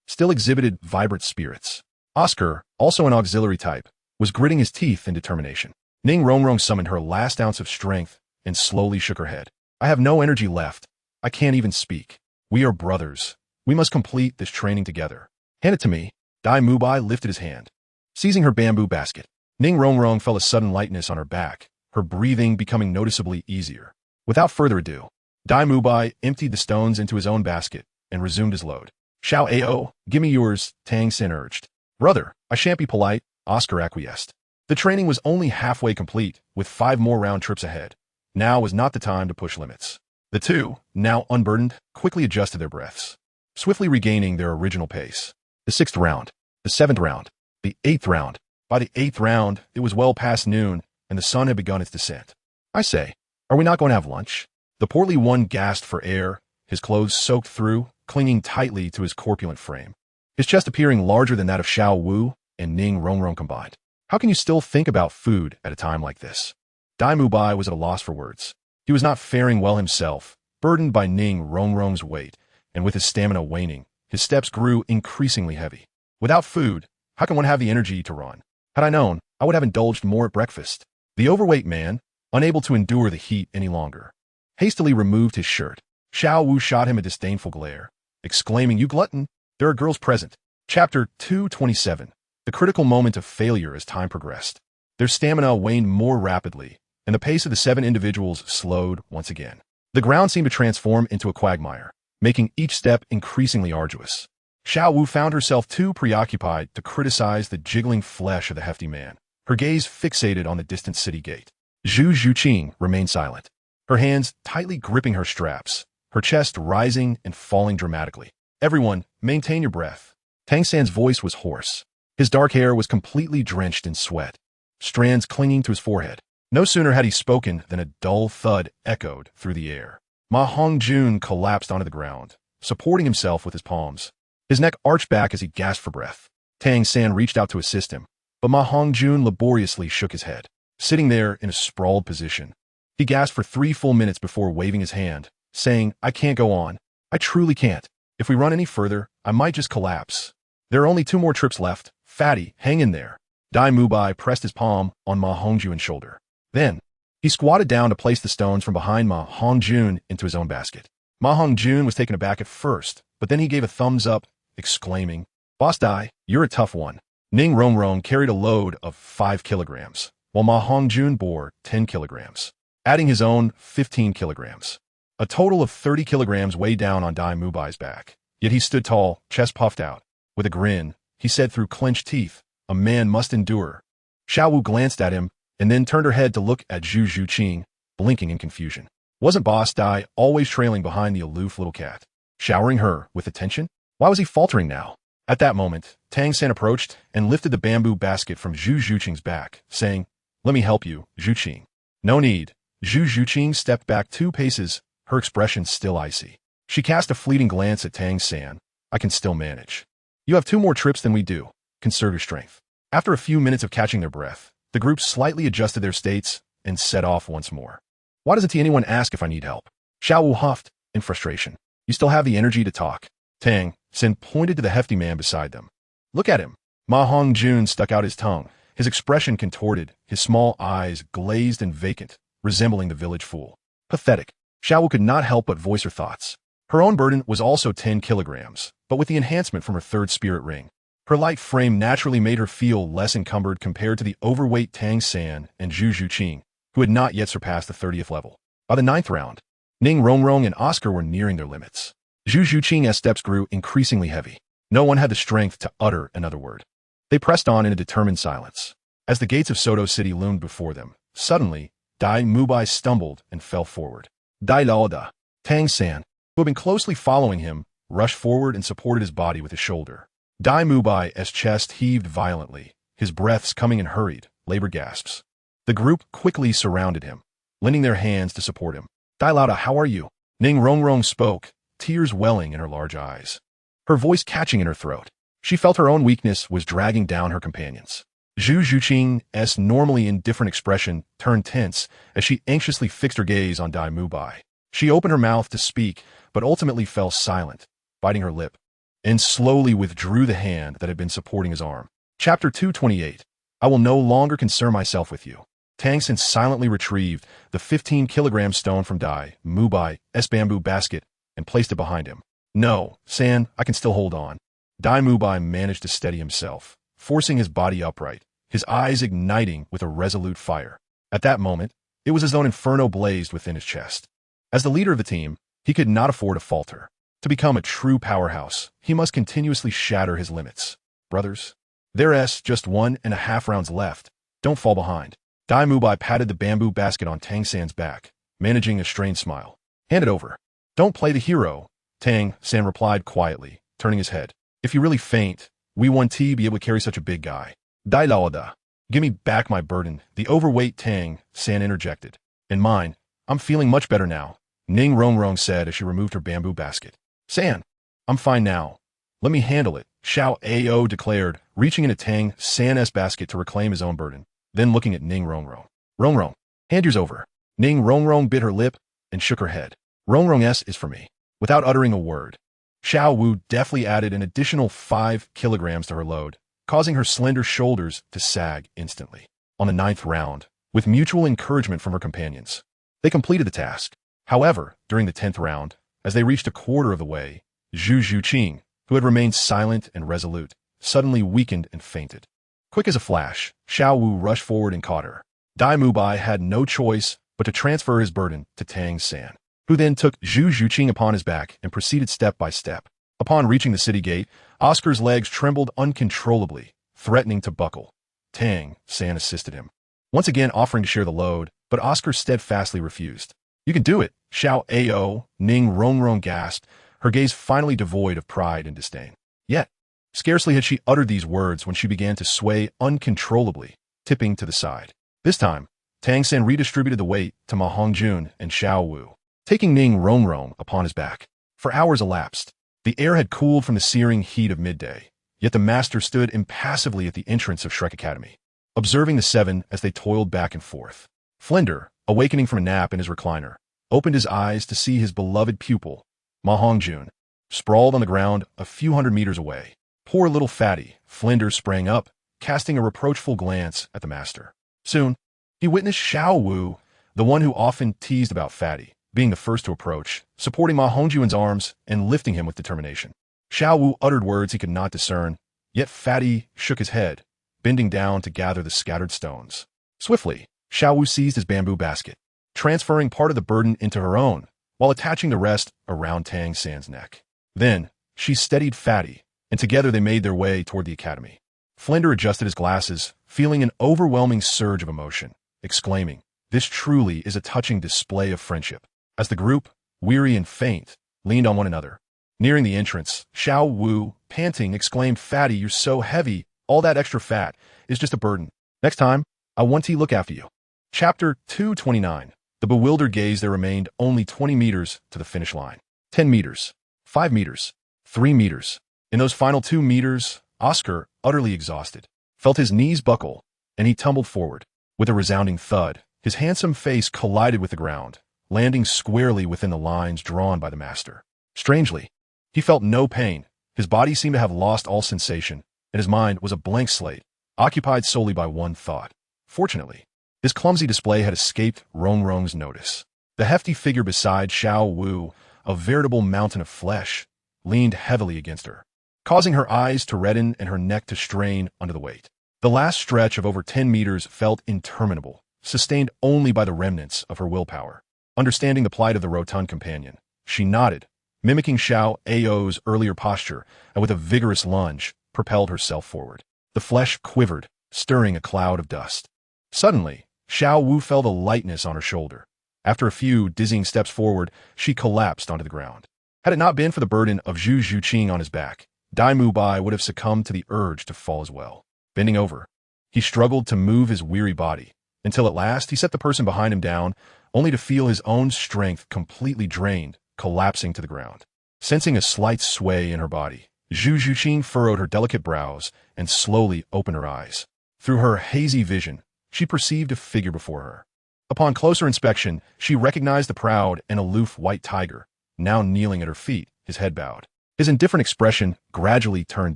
still exhibited vibrant spirits. Oscar, also an auxiliary type, was gritting his teeth in determination. Ning Rong summoned her last ounce of strength and slowly shook her head. I have no energy left. I can't even speak. We are brothers. We must complete this training together. Hand it to me. Dai Mubai lifted his hand, seizing her bamboo basket. Ning Rong felt a sudden lightness on her back, her breathing becoming noticeably easier. Without further ado, Dai Mubai emptied the stones into his own basket and resumed his load. Xiao Ao, give me yours, Tang Sin urged. Brother, I shan't be polite, Oscar acquiesced. The training was only halfway complete, with 5 more round trips ahead. Now was not the time to push limits. The two, now unburdened, quickly adjusted their breaths, swiftly regaining their original pace. The 6th round, the 7th round, the 8th round. By the 8th round, it was well past noon, and the sun had begun its descent. I say, are we not going to have lunch? The portly one gasped for air, his clothes soaked through, clinging tightly to his corpulent frame, his chest appearing larger than that of Xiao Wu and Ning Rong combined. How can you still think about food at a time like this? Dai Mubai was at a loss for words. He was not faring well himself, burdened by Ning Rongrong's weight, and with his stamina waning, his steps grew increasingly heavy. Without food, how can one have the energy to run? Had I known, I would have indulged more at breakfast. The overweight man, unable to endure the heat any longer, hastily removed his shirt. Xiao Wu shot him a disdainful glare, exclaiming, "You glutton! There are girls present." Chapter 227. The critical moment of failure as time progressed. Their stamina waned more rapidly, and the pace of the 7 individuals slowed once again. The ground seemed to transform into a quagmire, making each step increasingly arduous. Xiao Wu found herself too preoccupied to criticize the jiggling flesh of the hefty man, her gaze fixated on the distant city gate. Zhu Zhuqing remained silent, her hands tightly gripping her straps, her chest rising and falling dramatically. "Everyone, maintain your breath." Tang San's voice was hoarse. His dark hair was completely drenched in sweat, strands clinging to his forehead. No sooner had he spoken than a dull thud echoed through the air. Ma Hongjun collapsed onto the ground, supporting himself with his palms. His neck arched back as he gasped for breath. Tang San reached out to assist him, but Ma Hongjun laboriously shook his head, sitting there in a sprawled position. He gasped for 3 full minutes before waving his hand, saying, "I can't go on. I truly can't. If we run any further, I might just collapse. There are only 2 more trips left. Fatty, hang in there." Dai Mubai pressed his palm on Ma Hongjun's shoulder. Then, he squatted down to place the stones from behind Ma Hongjun into his own basket. Ma Hongjun was taken aback at first, but then he gave a thumbs up, exclaiming, "Boss Dai, you're a tough one." Ning Rongrong carried a load of 5 kilograms, while Ma Hongjun bore 10 kilograms, adding his own 15 kilograms. A total of 30 kilograms weighed down on Dai Mubai's back. Yet he stood tall, chest puffed out. With a grin, he said through clenched teeth, "A man must endure." Xiao Wu glanced at him, and then turned her head to look at Zhu Zhuqing, blinking in confusion. Wasn't Boss Dai always trailing behind the aloof little cat, showering her with attention? Why was he faltering now? At that moment, Tang San approached and lifted the bamboo basket from Zhu Zhuqing's back, saying, "Let me help you, Zhuqing." "No need." Zhu Zhuqing stepped back 2 paces, her expression still icy. She cast a fleeting glance at Tang San. "I can still manage. You have 2 more trips than we do. Conserve your strength." After a few minutes of catching their breath, the group slightly adjusted their states and set off once more. "Why doesn't anyone ask if I need help?" Xiao Wu huffed in frustration. "You still have the energy to talk." Tang San pointed to the hefty man beside them. "Look at him." Ma Hongjun stuck out his tongue, his expression contorted, his small eyes glazed and vacant, resembling the village fool. Pathetic. Xiao Wu could not help but voice her thoughts. Her own burden was also 10 kilograms, but with the enhancement from her 3rd spirit ring, her light frame naturally made her feel less encumbered compared to the overweight Tang San and Zhu Zhuqing, who had not yet surpassed the 30th level. By the 9th round, Ning Rongrong and Oscar were nearing their limits. Zhu Zhuqing's steps grew increasingly heavy. No one had the strength to utter another word. They pressed on in a determined silence. As the gates of Soto City loomed before them, suddenly, Dai Mubai stumbled and fell forward. Dai Laoda, Tang San, who had been closely following him, rushed forward and supported his body with his shoulder. Dai Mubai's chest heaved violently, his breaths coming in hurried, labored gasps. The group quickly surrounded him, lending their hands to support him. "Dai Laoda, how are you?" Ning Rongrong spoke, tears welling in her large eyes, her voice catching in her throat. She felt her own weakness was dragging down her companions. Zhu Zhuqing's normally indifferent expression turned tense as she anxiously fixed her gaze on Dai Mubai. She opened her mouth to speak, but ultimately fell silent, biting her lip, and slowly withdrew the hand that had been supporting his arm. Chapter 228. I will no longer concern myself with you. Tang San silently retrieved the 15-kilogram stone from Dai Mubai's bamboo basket and placed it behind him. "No, San, I can still hold on." Dai Mubai managed to steady himself, forcing his body upright, his eyes igniting with a resolute fire. At that moment, it was as though an inferno blazed within his chest. As the leader of the team, he could not afford to falter. To become a true powerhouse, he must continuously shatter his limits. "Brothers, there's just 1.5 rounds left. Don't fall behind." Dai Mubai patted the bamboo basket on Tang San's back, managing a strained smile. "Hand it over." "Don't play the hero," Tang San replied quietly, turning his head. "If you really faint, we won't be able to carry such a big guy." "Dai Laoda, give me back my burden," the overweight Tang San interjected. "And mine. I'm feeling much better now," Ning Rongrong said as she removed her bamboo basket. "San, I'm fine now. Let me handle it," Xiao Ao declared, reaching into Tang San's basket to reclaim his own burden, then looking at Ning Rongrong. Rongrong, hand yours over. Ning Rongrong bit her lip and shook her head. Rongrong's is for me. Without uttering a word, Xiao Wu deftly added an additional 5 kilograms to her load, causing her slender shoulders to sag instantly. On the 9th round, with mutual encouragement from her companions, they completed the task. However, during the 10th round, as they reached a quarter of the way, Zhu Zhuqing, who had remained silent and resolute, suddenly weakened and fainted. Quick as a flash, Xiao Wu rushed forward and caught her. Dai Mubai had no choice but to transfer his burden to Tang San, who then took Zhu Zhuqing upon his back and proceeded step by step. Upon reaching the city gate, Oscar's legs trembled uncontrollably, threatening to buckle. Tang San assisted him, once again offering to share the load, but Oscar steadfastly refused. You can do it, Xiao Ao, Ning Rongrong gasped, her gaze finally devoid of pride and disdain. Yet, scarcely had she uttered these words when she began to sway uncontrollably, tipping to the side. This time, Tang San redistributed the weight to Ma Hongjun and Xiao Wu, taking Ning Rongrong upon his back. For hours elapsed. The air had cooled from the searing heat of midday, yet the master stood impassively at the entrance of Shrek Academy, observing the 7 as they toiled back and forth. Flinder, awakening from a nap in his recliner, opened his eyes to see his beloved pupil, Ma Hongjun, sprawled on the ground a few hundred meters away. Poor little fatty, Flinder sprang up, casting a reproachful glance at the master. Soon, he witnessed Xiao Wu, the one who often teased about Fatty, being the first to approach, supporting Ma Hongjun's arms and lifting him with determination. Xiao Wu uttered words he could not discern, yet Fatty shook his head, bending down to gather the scattered stones. Swiftly, Xiao Wu seized his bamboo basket, transferring part of the burden into her own, while attaching the rest around Tang San's neck. Then, she steadied Fatty, and together they made their way toward the academy. Flinder adjusted his glasses, feeling an overwhelming surge of emotion, exclaiming, "This truly is a touching display of friendship." As the group, weary and faint, leaned on one another. Nearing the entrance, Xiao Wu, panting, exclaimed, "Fatty, you're so heavy. All that extra fat is just a burden. Next time, I want to look after you." Chapter 229. The bewildered gaze there remained only 20 meters to the finish line. 10 meters. 5 meters. 3 meters. In those final 2 meters, Oscar, utterly exhausted, felt his knees buckle, and he tumbled forward. With a resounding thud, his handsome face collided with the ground, landing squarely within the lines drawn by the master. Strangely, he felt no pain. His body seemed to have lost all sensation, and his mind was a blank slate, occupied solely by one thought. Fortunately, this clumsy display had escaped Rongrong's notice. The hefty figure beside Xiao Wu, a veritable mountain of flesh, leaned heavily against her, causing her eyes to redden and her neck to strain under the weight. The last stretch of over 10 meters felt interminable, sustained only by the remnants of her willpower. Understanding the plight of the rotund companion, she nodded, mimicking Xiao Ao's earlier posture, and with a vigorous lunge, propelled herself forward. The flesh quivered, stirring a cloud of dust. Suddenly, Xiao Wu felt a lightness on her shoulder. After a few dizzying steps forward, she collapsed onto the ground. Had it not been for the burden of Zhu Zhuqing on his back, Dai Mubai would have succumbed to the urge to fall as well. Bending over, he struggled to move his weary body, until at last he set the person behind him down, only to feel his own strength completely drained, collapsing to the ground. Sensing a slight sway in her body, Zhu Zhuqing furrowed her delicate brows and slowly opened her eyes. Through her hazy vision, she perceived a figure before her. Upon closer inspection, she recognized the proud and aloof white tiger, now kneeling at her feet, his head bowed. His indifferent expression gradually turned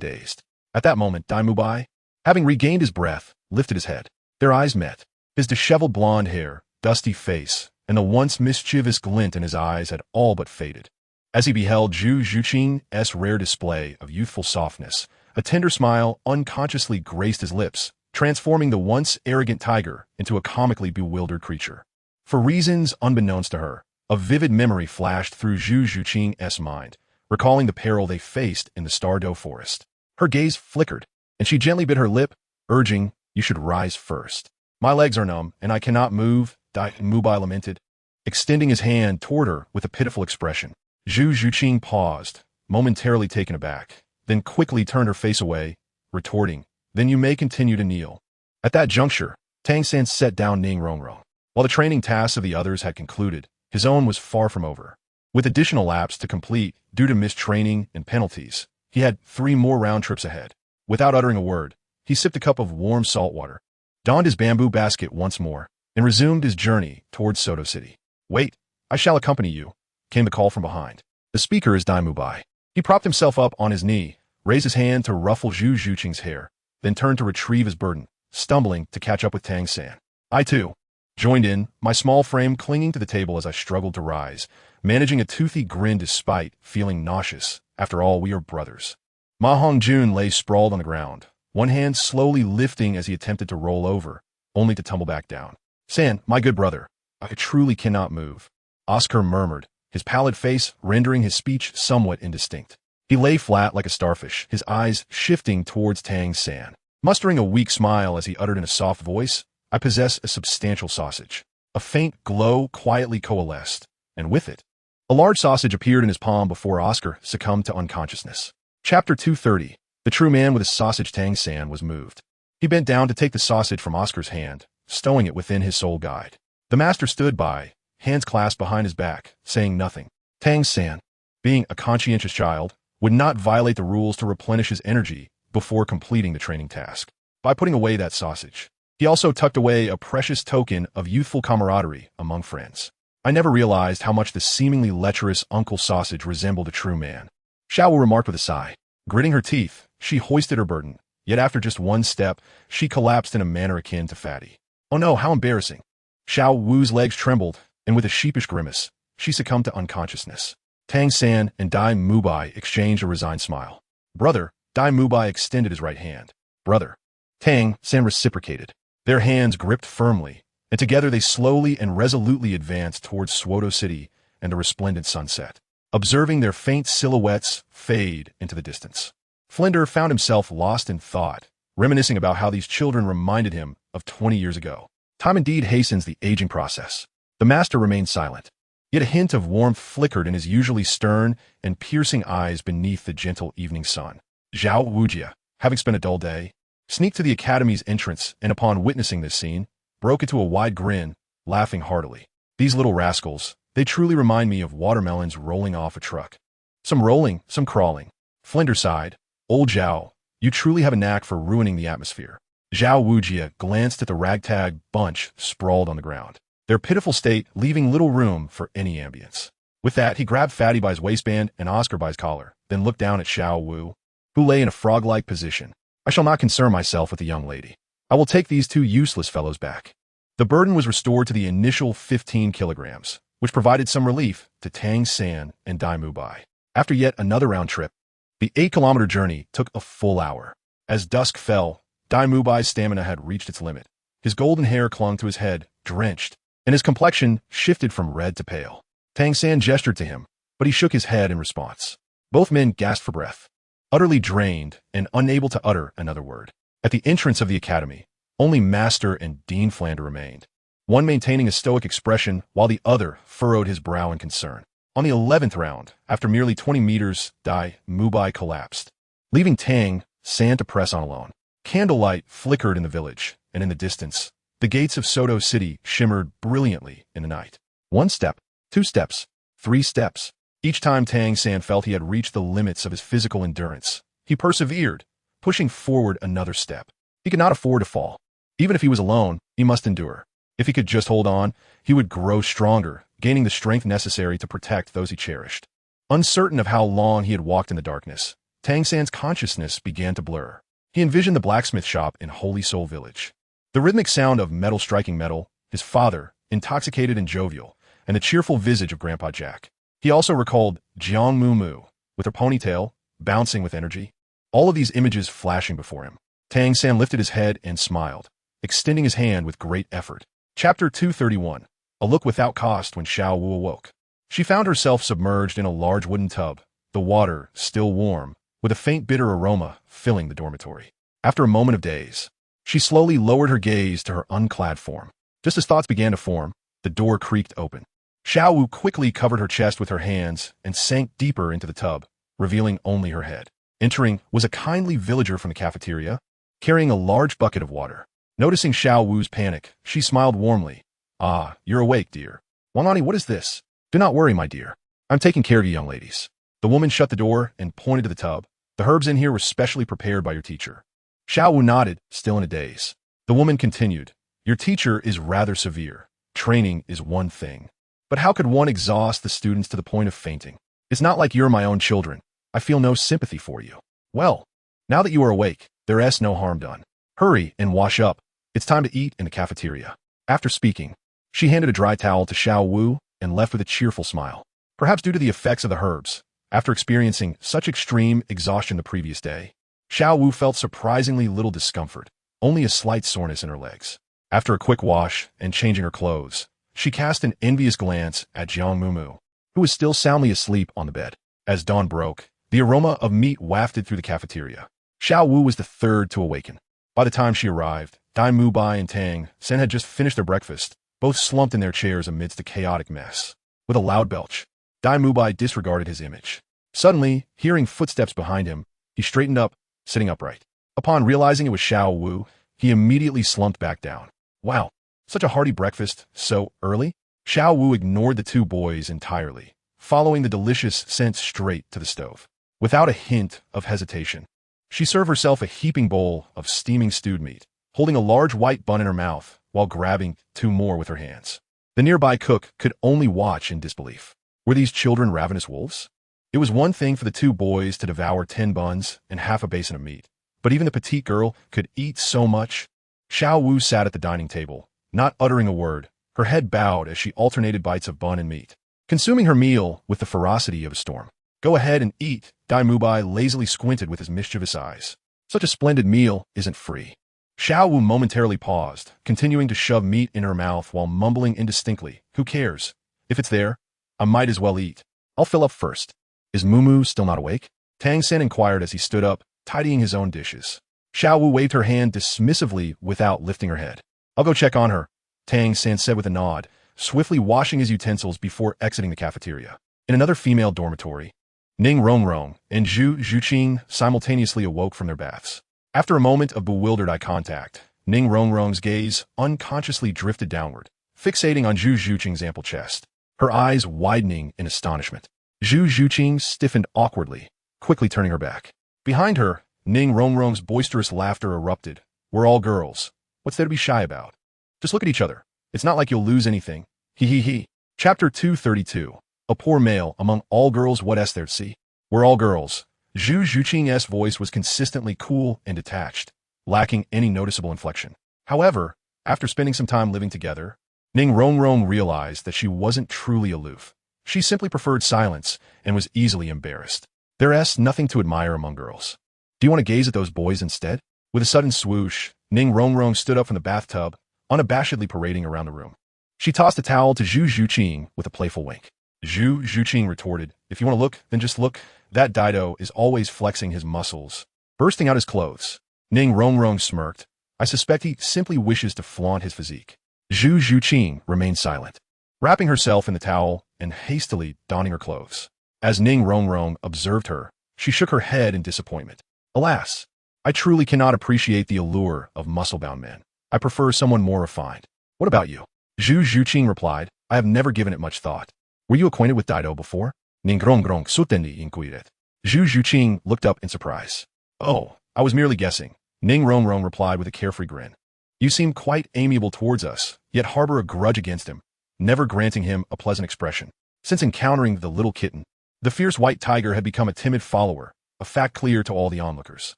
dazed. At that moment, Dai Mubai, having regained his breath, lifted his head. Their eyes met. His disheveled blonde hair, dusty face, and the once mischievous glint in his eyes had all but faded. As he beheld Zhu Zhuqing's rare display of youthful softness, a tender smile unconsciously graced his lips, transforming the once arrogant tiger into a comically bewildered creature. For reasons unbeknownst to her, a vivid memory flashed through Zhu Zhuqing's mind, recalling the peril they faced in the Stardow forest. Her gaze flickered, and she gently bit her lip, urging, "You should rise first." "My legs are numb, and I cannot move," Dai Mubai lamented, extending his hand toward her with a pitiful expression. Zhu Zhuqing paused, momentarily taken aback, then quickly turned her face away, retorting, "Then you may continue to kneel." At that juncture, Tang San set down Ning Rongrong. While the training tasks of the others had concluded, his own was far from over. With additional laps to complete due to missed training and penalties, He had 3 more round trips ahead. Without uttering a word, he sipped a cup of warm salt water, donned his bamboo basket once more, and resumed his journey towards Soto City. "Wait, I shall accompany you," came the call from behind. The speaker is Dai Mubai. He propped himself up on his knee, raised his hand to ruffle Zhu Zhuqing's hair, then turned to retrieve his burden, stumbling to catch up with Tang San. I, too, joined in, my small frame clinging to the table as I struggled to rise, managing a toothy grin despite feeling nauseous. After all, we are brothers. Ma Hongjun lay sprawled on the ground, one hand slowly lifting as he attempted to roll over, only to tumble back down. "San, my good brother, I truly cannot move," Oscar murmured, his pallid face rendering his speech somewhat indistinct. He lay flat like a starfish, his eyes shifting towards Tang San. Mustering a weak smile as he uttered in a soft voice, "I possess a substantial sausage." A faint glow quietly coalesced, and with it, a large sausage appeared in his palm before Oscar succumbed to unconsciousness. Chapter 230. The true man with a sausage. Tang San was moved. He bent down to take the sausage from Oscar's hand, stowing it within his soul guide. The master stood by, hands clasped behind his back, saying nothing. Tang San, being a conscientious child, would not violate the rules to replenish his energy before completing the training task. By putting away that sausage, he also tucked away a precious token of youthful camaraderie among friends. I never realized how much the seemingly lecherous Uncle Sausage resembled a true man, Xiao Wu remarked with a sigh. Gritting her teeth, she hoisted her burden, yet after just one step, she collapsed in a manner akin to Fatty. "Oh no, how embarrassing." Xiao Wu's legs trembled, and with a sheepish grimace, she succumbed to unconsciousness. Tang San and Dai Mubai exchanged a resigned smile. "Brother," Dai Mubai extended his right hand. "Brother." Tang San reciprocated. Their hands gripped firmly, and together they slowly and resolutely advanced towards Soto City and the resplendent sunset, observing their faint silhouettes fade into the distance. Flinder found himself lost in thought, reminiscing about how these children reminded him of 20 years ago. Time indeed hastens the aging process. The master remained silent, yet a hint of warmth flickered in his usually stern and piercing eyes beneath the gentle evening sun. Zhao Wujia, having spent a dull day, sneaked to the academy's entrance and upon witnessing this scene, broke into a wide grin, laughing heartily. "These little rascals, they truly remind me of watermelons rolling off a truck. Some rolling, some crawling." Flinder sighed. "Old Zhao, you truly have a knack for ruining the atmosphere." Zhao Wujia glanced at the ragtag bunch sprawled on the ground, their pitiful state leaving little room for any ambience. With that, he grabbed Fatty by his waistband and Oscar by his collar, then looked down at Xiao Wu, who lay in a frog-like position. "I shall not concern myself with the young lady. I will take these 2 useless fellows back." The burden was restored to the initial 15 kilograms, which provided some relief to Tang San and Dai Mubai. After yet another round trip, the 8-kilometer journey took a full hour. As dusk fell, Dai Mubai's stamina had reached its limit. His golden hair clung to his head, drenched, and his complexion shifted from red to pale. Tang San gestured to him, but he shook his head in response. Both men gasped for breath, utterly drained and unable to utter another word. At the entrance of the academy, only Master and Dean Flander remained, one maintaining a stoic expression while the other furrowed his brow in concern. On the 11th round, after merely 20 meters, Dai Mubai collapsed, leaving Tang San to press on alone. Candlelight flickered in the village, and in the distance, the gates of Soto City shimmered brilliantly in the night. 1 step, 2 steps, 3 steps. Each time Tang San felt he had reached the limits of his physical endurance, he persevered, pushing forward another step. He could not afford to fall. Even if he was alone, he must endure. If he could just hold on, he would grow stronger, gaining the strength necessary to protect those he cherished. Uncertain of how long he had walked in the darkness, Tang San's consciousness began to blur. He envisioned the blacksmith shop in Holy Soul Village. The rhythmic sound of metal striking metal, his father, intoxicated and jovial, and the cheerful visage of Grandpa Jack. He also recalled Jiang Mumu, with her ponytail, bouncing with energy. All of these images flashing before him. Tang San lifted his head and smiled, extending his hand with great effort. Chapter 231. A look without cost when Xiao Wu awoke. She found herself submerged in a large wooden tub, the water still warm, with a faint bitter aroma filling the dormitory. After a moment of daze, she slowly lowered her gaze to her unclad form. Just as thoughts began to form, the door creaked open. Xiao Wu quickly covered her chest with her hands and sank deeper into the tub, revealing only her head. Entering was a kindly villager from the cafeteria, carrying a large bucket of water. Noticing Xiao Wu's panic, she smiled warmly. "Ah, you're awake, dear. Wanani, what is this?" "Do not worry, my dear. I'm taking care of you young ladies." The woman shut the door and pointed to the tub, The herbs in here were specially prepared by your teacher. Xiao Wu nodded, still in a daze. The woman continued, your teacher is rather severe. Training is one thing. But how could one exhaust the students to the point of fainting? It's not like you're my own children. I feel no sympathy for you. Well, now that you are awake, there's no harm done. Hurry and wash up. It's time to eat in the cafeteria. After speaking, she handed a dry towel to Xiao Wu and left with a cheerful smile. Perhaps due to the effects of the herbs, after experiencing such extreme exhaustion the previous day, Xiao Wu felt surprisingly little discomfort, only a slight soreness in her legs. After a quick wash and changing her clothes, she cast an envious glance at Jiang Mumu, who was still soundly asleep on the bed. As dawn broke, the aroma of meat wafted through the cafeteria. Xiao Wu was the third to awaken. By the time she arrived, Dai Mubai and Tang Sen had just finished their breakfast, both slumped in their chairs amidst a chaotic mess. With a loud belch, Dai Mubai disregarded his image. Suddenly, hearing footsteps behind him, he straightened up, sitting upright. Upon realizing it was Xiao Wu, he immediately slumped back down. Wow, such a hearty breakfast, so early? Xiao Wu ignored the two boys entirely, following the delicious scent straight to the stove. Without a hint of hesitation, she served herself a heaping bowl of steaming stewed meat, holding a large white bun in her mouth while grabbing two more with her hands. The nearby cook could only watch in disbelief. Were these children ravenous wolves? It was one thing for the two boys to devour 10 buns and half a basin of meat, but even the petite girl could eat so much. Xiao Wu sat at the dining table, not uttering a word, her head bowed as she alternated bites of bun and meat, consuming her meal with the ferocity of a storm. Go ahead and eat, Dai Mubai lazily squinted with his mischievous eyes. Such a splendid meal isn't free. Xiao Wu momentarily paused, continuing to shove meat in her mouth while mumbling indistinctly, who cares? If it's there, I might as well eat. I'll fill up first. Is Mumu still not awake? Tang Sen inquired as he stood up, tidying his own dishes. Xiao Wu waved her hand dismissively without lifting her head. I'll go check on her, Tang Sen said with a nod, swiftly washing his utensils before exiting the cafeteria. In another female dormitory, Ning Rongrong and Zhu Zhuqing simultaneously awoke from their baths. After a moment of bewildered eye contact, Ning Rongrong's gaze unconsciously drifted downward, fixating on Zhu Zhuqing's ample chest, her eyes widening in astonishment. Zhu Zhuqing stiffened awkwardly, quickly turning her back. Behind her, Ning Rongrong's boisterous laughter erupted. We're all girls. What's there to be shy about? Just look at each other. It's not like you'll lose anything. He he he. Chapter 232. A poor male among all girls, what is there to see? We're all girls. Zhu Zhuqing's voice was consistently cool and detached, lacking any noticeable inflection. However, after spending some time living together, Ning Rongrong realized that she wasn't truly aloof. She simply preferred silence and was easily embarrassed. There's nothing to admire among girls. Do you want to gaze at those boys instead? With a sudden swoosh, Ning Rongrong stood up from the bathtub, unabashedly parading around the room. She tossed a towel to Zhu Zhuqing with a playful wink. Zhu Zhuqing retorted, if you want to look, then just look. That Dido is always flexing his muscles, bursting out his clothes. Ning Rongrong smirked. I suspect he simply wishes to flaunt his physique. Zhu Zhuqing remained silent, wrapping herself in the towel and hastily donning her clothes. As Ning Rongrong observed her, she shook her head in disappointment. Alas, I truly cannot appreciate the allure of muscle-bound men. I prefer someone more refined. What about you? Zhu Zhuqing replied, I have never given it much thought. Were you acquainted with Dido before? Ning Rongrong sutendi inquired. Zhu Zhuqing looked up in surprise. Oh, I was merely guessing. Ning Rongrong replied with a carefree grin. You seem quite amiable towards us, yet harbor a grudge against him, never granting him a pleasant expression. Since encountering the little kitten, the fierce white tiger had become a timid follower, a fact clear to all the onlookers.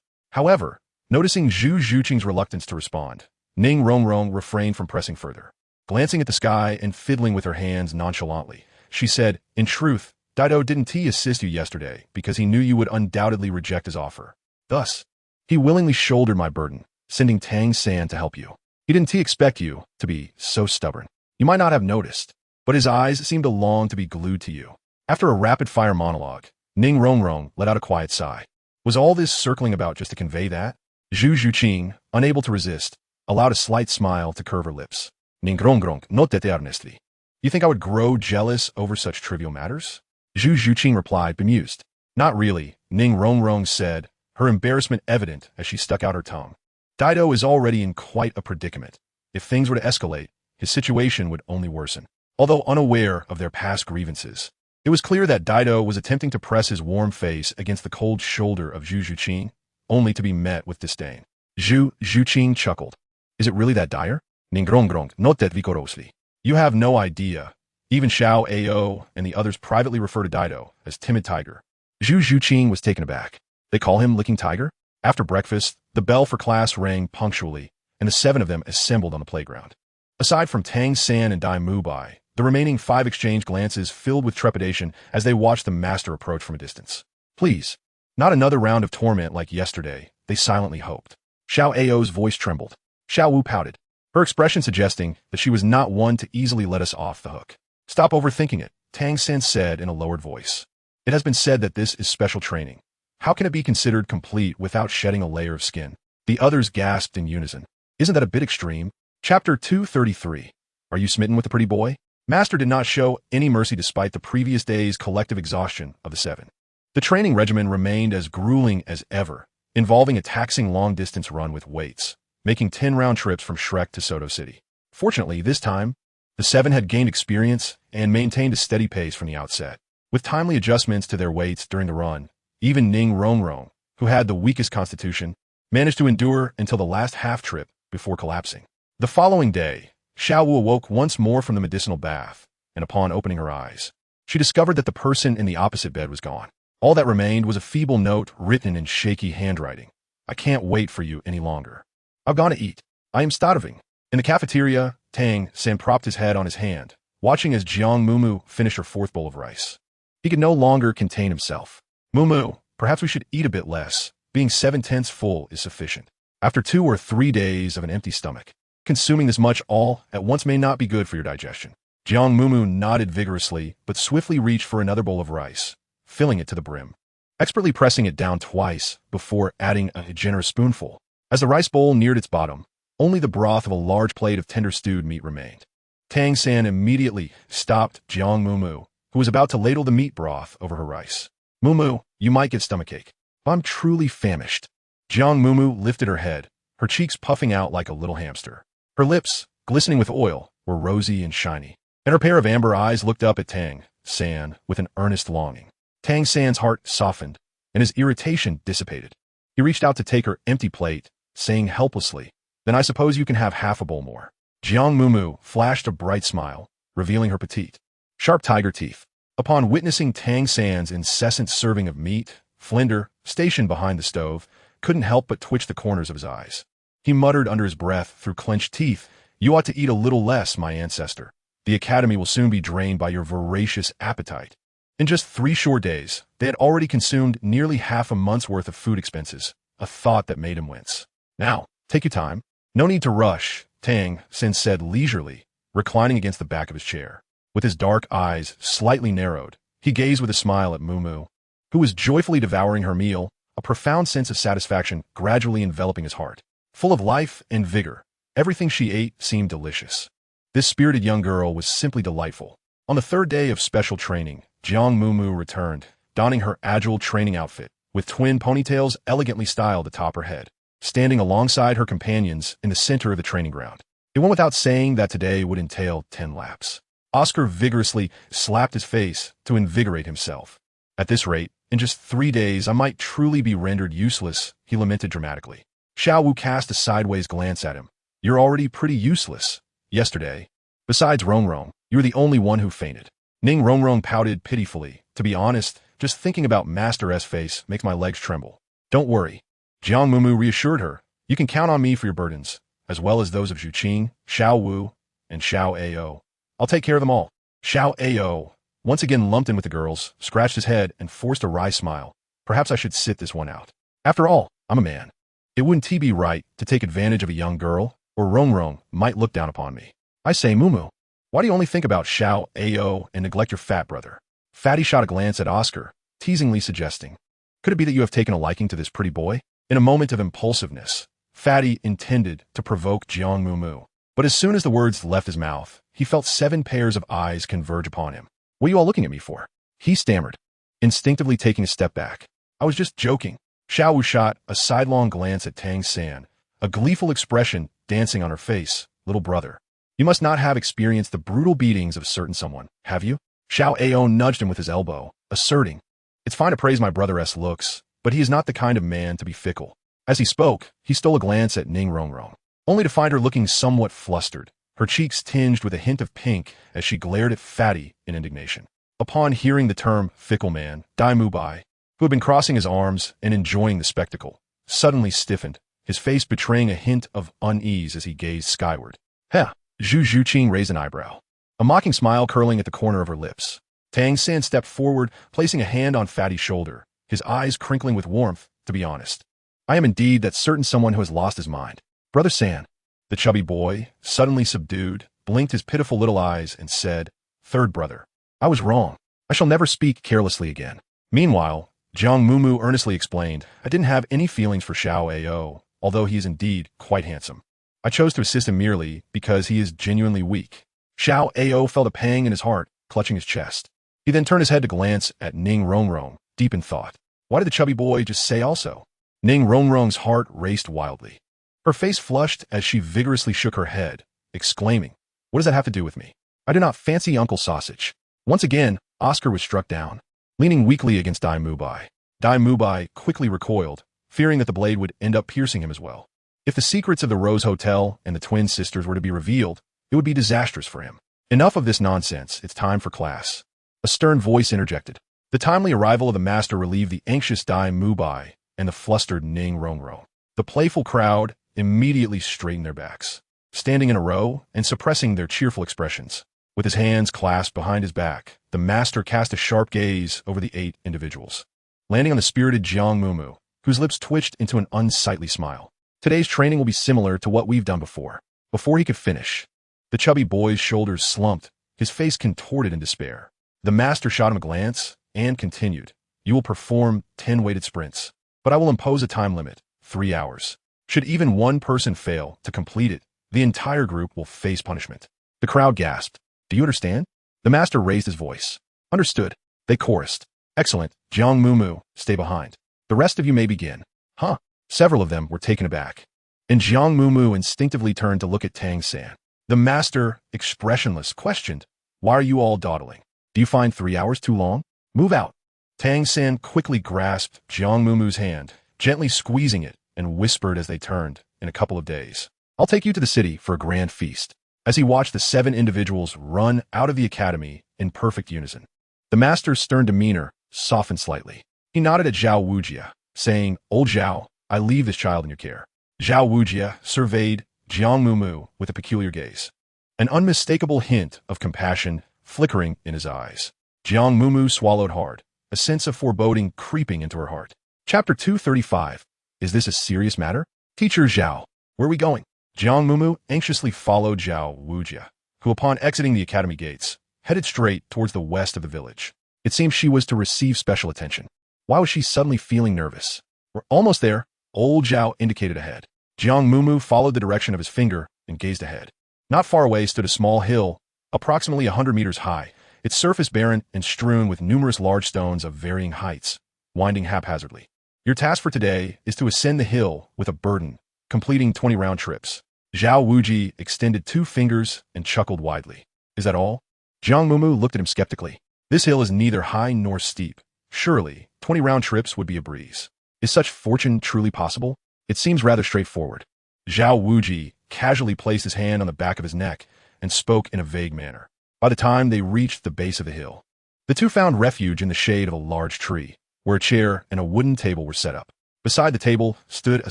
However, noticing Zhu Zhuqing's reluctance to respond, Ning Rongrong refrained from pressing further. Glancing at the sky and fiddling with her hands nonchalantly, she said, in truth, Dido didn't he assist you yesterday because he knew you would undoubtedly reject his offer. Thus, he willingly shouldered my burden, sending Tang San to help you. He didn't he expect you to be so stubborn. You might not have noticed, but his eyes seemed to long to be glued to you. After a rapid-fire monologue, Ning Rongrong let out a quiet sigh. Was all this circling about just to convey that? Zhu Zhuqing, unable to resist, allowed a slight smile to curve her lips. Ning Rongrong noted earnestly. You think I would grow jealous over such trivial matters? Zhu Zhuqing replied, bemused. Not really, Ning Rongrong said, her embarrassment evident as she stuck out her tongue. Dido is already in quite a predicament. If things were to escalate, his situation would only worsen. Although unaware of their past grievances, It was clear that Dido was attempting to press his warm face against the cold shoulder of Zhu Juqing, only to be met with disdain. Zhu Juqing chuckled. Is it really that dire? Ningrong, not that vigorously. You have no idea. Even Xiao Ao and the others privately refer to Dido as Timid Tiger. Zhu Juqing was taken aback. They call him Licking Tiger? After breakfast, the bell for class rang punctually, and the 7 of them assembled on the playground. Aside from Tang San and Dai Mubai, the remaining 5 exchanged glances filled with trepidation as they watched the master approach from a distance. Please, not another round of torment like yesterday, they silently hoped. Xiao Ao's voice trembled. Xiao Wu pouted, her expression suggesting that she was not one to easily let us off the hook. Stop overthinking it, Tang San said in a lowered voice. It has been said that this is special training. How can it be considered complete without shedding a layer of skin? The others gasped in unison. Isn't that a bit extreme? Chapter 233. Are you smitten with the pretty boy? Master did not show any mercy despite the previous day's collective exhaustion of the 7. The training regimen remained as grueling as ever, involving a taxing long-distance run with weights, making 10 round trips from Shrek to Soto City. Fortunately, this time, the 7 had gained experience and maintained a steady pace from the outset. With timely adjustments to their weights during the run, even Ning Rongrong, who had the weakest constitution, managed to endure until the last half-trip before collapsing. The following day, Xiao Wu awoke once more from the medicinal bath, and upon opening her eyes, she discovered that the person in the opposite bed was gone. All that remained was a feeble note written in shaky handwriting. I can't wait for you any longer. I've gone to eat. I am starving. In the cafeteria, Tang San propped his head on his hand, watching as Jiang Mumu finished her 4th bowl of rice. He could no longer contain himself. Mumu, perhaps we should eat a bit less. Being 7/10 full is sufficient. After 2 or 3 days of an empty stomach, consuming this much all at once may not be good for your digestion. Jiang Mumu nodded vigorously, but swiftly reached for another bowl of rice, filling it to the brim, expertly pressing it down twice before adding a generous spoonful. As the rice bowl neared its bottom, only the broth of a large plate of tender stewed meat remained. Tang San immediately stopped Jiang Mumu, who was about to ladle the meat broth over her rice. Mumu, you might get stomachache. I'm truly famished. Jiang Mumu lifted her head, her cheeks puffing out like a little hamster. Her lips, glistening with oil, were rosy and shiny, and her pair of amber eyes looked up at Tang San with an earnest longing. Tang San's heart softened, and his irritation dissipated. He reached out to take her empty plate, saying helplessly, Then I suppose you can have half a bowl more. Jiang Mumu flashed a bright smile, revealing her petite, sharp tiger teeth. Upon witnessing Tang San's incessant serving of meat, Flinder, stationed behind the stove, couldn't help but twitch the corners of his eyes. He muttered under his breath through clenched teeth, You ought to eat a little less, my ancestor. The academy will soon be drained by your voracious appetite. In just 3 short days, they had already consumed nearly half a month's worth of food expenses, a thought that made him wince. Now, take your time. No need to rush, Tang San said leisurely, reclining against the back of his chair. With his dark eyes slightly narrowed, he gazed with a smile at Mumu, who was joyfully devouring her meal, a profound sense of satisfaction gradually enveloping his heart. Full of life and vigor, everything she ate seemed delicious. This spirited young girl was simply delightful. On the 3rd day of special training, Jiang Mumu returned, donning her agile training outfit, with twin ponytails elegantly styled atop her head, standing alongside her companions in the center of the training ground. It went without saying that today would entail 10 laps. Oscar vigorously slapped his face to invigorate himself. At this rate, in just 3 days I might truly be rendered useless, he lamented dramatically. Xiao Wu cast a sideways glance at him. You're already pretty useless. Yesterday, besides Rongrong, you were the only one who fainted. Ning Rongrong pouted pitifully. To be honest, just thinking about Master S' face makes my legs tremble. Don't worry. Jiang Mumu reassured her. You can count on me for your burdens, as well as those of Zhuqing, Xiao Wu, and Xiao Ao. I'll take care of them all. Xiao Ao, once again lumped in with the girls, scratched his head and forced a wry smile. Perhaps I should sit this one out. After all, I'm a man. It wouldn't be right to take advantage of a young girl, or Rongrong might look down upon me. I say, Mumu, why do you only think about Xiao Ao and neglect your fat brother? Fatty shot a glance at Oscar, teasingly suggesting, Could it be that you have taken a liking to this pretty boy? In a moment of impulsiveness, Fatty intended to provoke Jiang Mumu. But as soon as the words left his mouth, he felt 7 pairs of eyes converge upon him. What are you all looking at me for? He stammered, instinctively taking a step back. I was just joking. Xiao Wu shot a sidelong glance at Tang San, a gleeful expression dancing on her face. Little brother, you must not have experienced the brutal beatings of a certain someone, have you? Xiao Ao nudged him with his elbow, asserting, "It's fine to praise my brother's looks, but he is not the kind of man to be fickle." As he spoke, he stole a glance at Ning Rongrong, only to find her looking somewhat flustered, her cheeks tinged with a hint of pink as she glared at Fatty in indignation. Upon hearing the term fickle man, Dai Mubai, who had been crossing his arms and enjoying the spectacle, suddenly stiffened, his face betraying a hint of unease as he gazed skyward. Heh! Zhu Zhuqing raised an eyebrow, a mocking smile curling at the corner of her lips. Tang San stepped forward, placing a hand on Fatty's shoulder, his eyes crinkling with warmth. To be honest, I am indeed that certain someone who has lost his mind. Brother San. The chubby boy, suddenly subdued, blinked his pitiful little eyes and said, "Third brother, I was wrong. I shall never speak carelessly again." Meanwhile, Jiang Mumu earnestly explained, "I didn't have any feelings for Xiao Ao, although he is indeed quite handsome. I chose to assist him merely because he is genuinely weak." Xiao Ao felt a pang in his heart, clutching his chest. He then turned his head to glance at Ning Rongrong, deep in thought. Why did the chubby boy just say also? Ning Rongrong's heart raced wildly. Her face flushed as she vigorously shook her head, exclaiming, "What does that have to do with me? I do not fancy Uncle Sausage." Once again, Oscar was struck down, leaning weakly against Dai Mubai. Dai Mubai quickly recoiled, fearing that the blade would end up piercing him as well. If the secrets of the Rose Hotel and the twin sisters were to be revealed, it would be disastrous for him. Enough of this nonsense, it's time for class. A stern voice interjected. The timely arrival of the master relieved the anxious Dai Mubai and the flustered Ning Rongrong. The playful crowd immediately straightened their backs, standing in a row and suppressing their cheerful expressions. With his hands clasped behind his back, the master cast a sharp gaze over the 8 individuals, landing on the spirited Jiang Mumu, whose lips twitched into an unsightly smile. Today's training will be similar to what we've done before. Before he could finish, the chubby boy's shoulders slumped, his face contorted in despair. The master shot him a glance and continued, "You will perform 10 weighted sprints, but I will impose a time limit, 3 hours. Should even one person fail to complete it, the entire group will face punishment." The crowd gasped. "Do you understand?" The master raised his voice. "Understood." They chorused. "Excellent. Jiang Mumu, stay behind. The rest of you may begin." Huh? Several of them were taken aback, and Jiang Mumu instinctively turned to look at Tang San. The master, expressionless, questioned, "Why are you all dawdling? Do you find 3 hours too long? Move out." Tang San quickly grasped Jiang Mumu's hand, gently squeezing it, and whispered as they turned, "In a couple of days, I'll take you to the city for a grand feast." As he watched the 7 individuals run out of the academy in perfect unison, the master's stern demeanor softened slightly. He nodded at Zhao Wujia, saying, "Old Zhao, I leave this child in your care." Zhao Wujia surveyed Jiang Mumu with a peculiar gaze, an unmistakable hint of compassion flickering in his eyes. Jiang Mumu swallowed hard, a sense of foreboding creeping into her heart. Chapter 235. Is this a serious matter? Teacher Zhao, where are we going? Jiang Mumu anxiously followed Zhao Wujia, who upon exiting the academy gates, headed straight towards the west of the village. It seemed she was to receive special attention. Why was she suddenly feeling nervous? "We're almost there." Old Zhao indicated ahead. Jiang Mumu followed the direction of his finger and gazed ahead. Not far away stood a small hill, approximately 100 meters high, its surface barren and strewn with numerous large stones of varying heights, winding haphazardly. "Your task for today is to ascend the hill with a burden, completing 20 round trips." Zhao Wuji extended 2 fingers and chuckled widely. "Is that all?" Jiang Mumu looked at him skeptically. "This hill is neither high nor steep. Surely, 20 round trips would be a breeze. Is such fortune truly possible? It seems rather straightforward." Zhao Wuji casually placed his hand on the back of his neck and spoke in a vague manner. By the time they reached the base of the hill, the 2 found refuge in the shade of a large tree, where a chair and a wooden table were set up. Beside the table stood a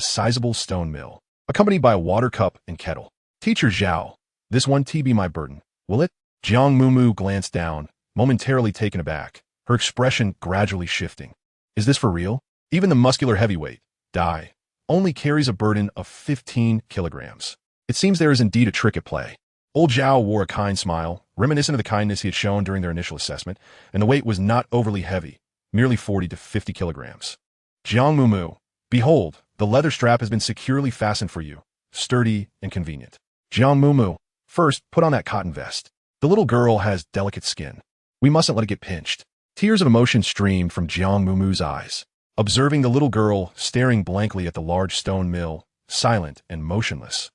sizable stone mill, accompanied by a water cup and kettle. "Teacher Zhao, this one tea be my burden, will it?" Jiang Mumu glanced down, momentarily taken aback, her expression gradually shifting. "Is this for real? Even the muscular heavyweight, Dai, only carries a burden of 15 kilograms. It seems there is indeed a trick at play." Old Zhao wore a kind smile, reminiscent of the kindness he had shown during their initial assessment, and the weight was not overly heavy, merely 40 to 50 kilograms. "Jiang Mumu, behold, the leather strap has been securely fastened for you, sturdy and convenient." Jiang Mumu, "First, put on that cotton vest. The little girl has delicate skin. We mustn't let it get pinched." Tears of emotion streamed from Jiang Mumu's eyes, observing the little girl staring blankly at the large stone mill, silent and motionless.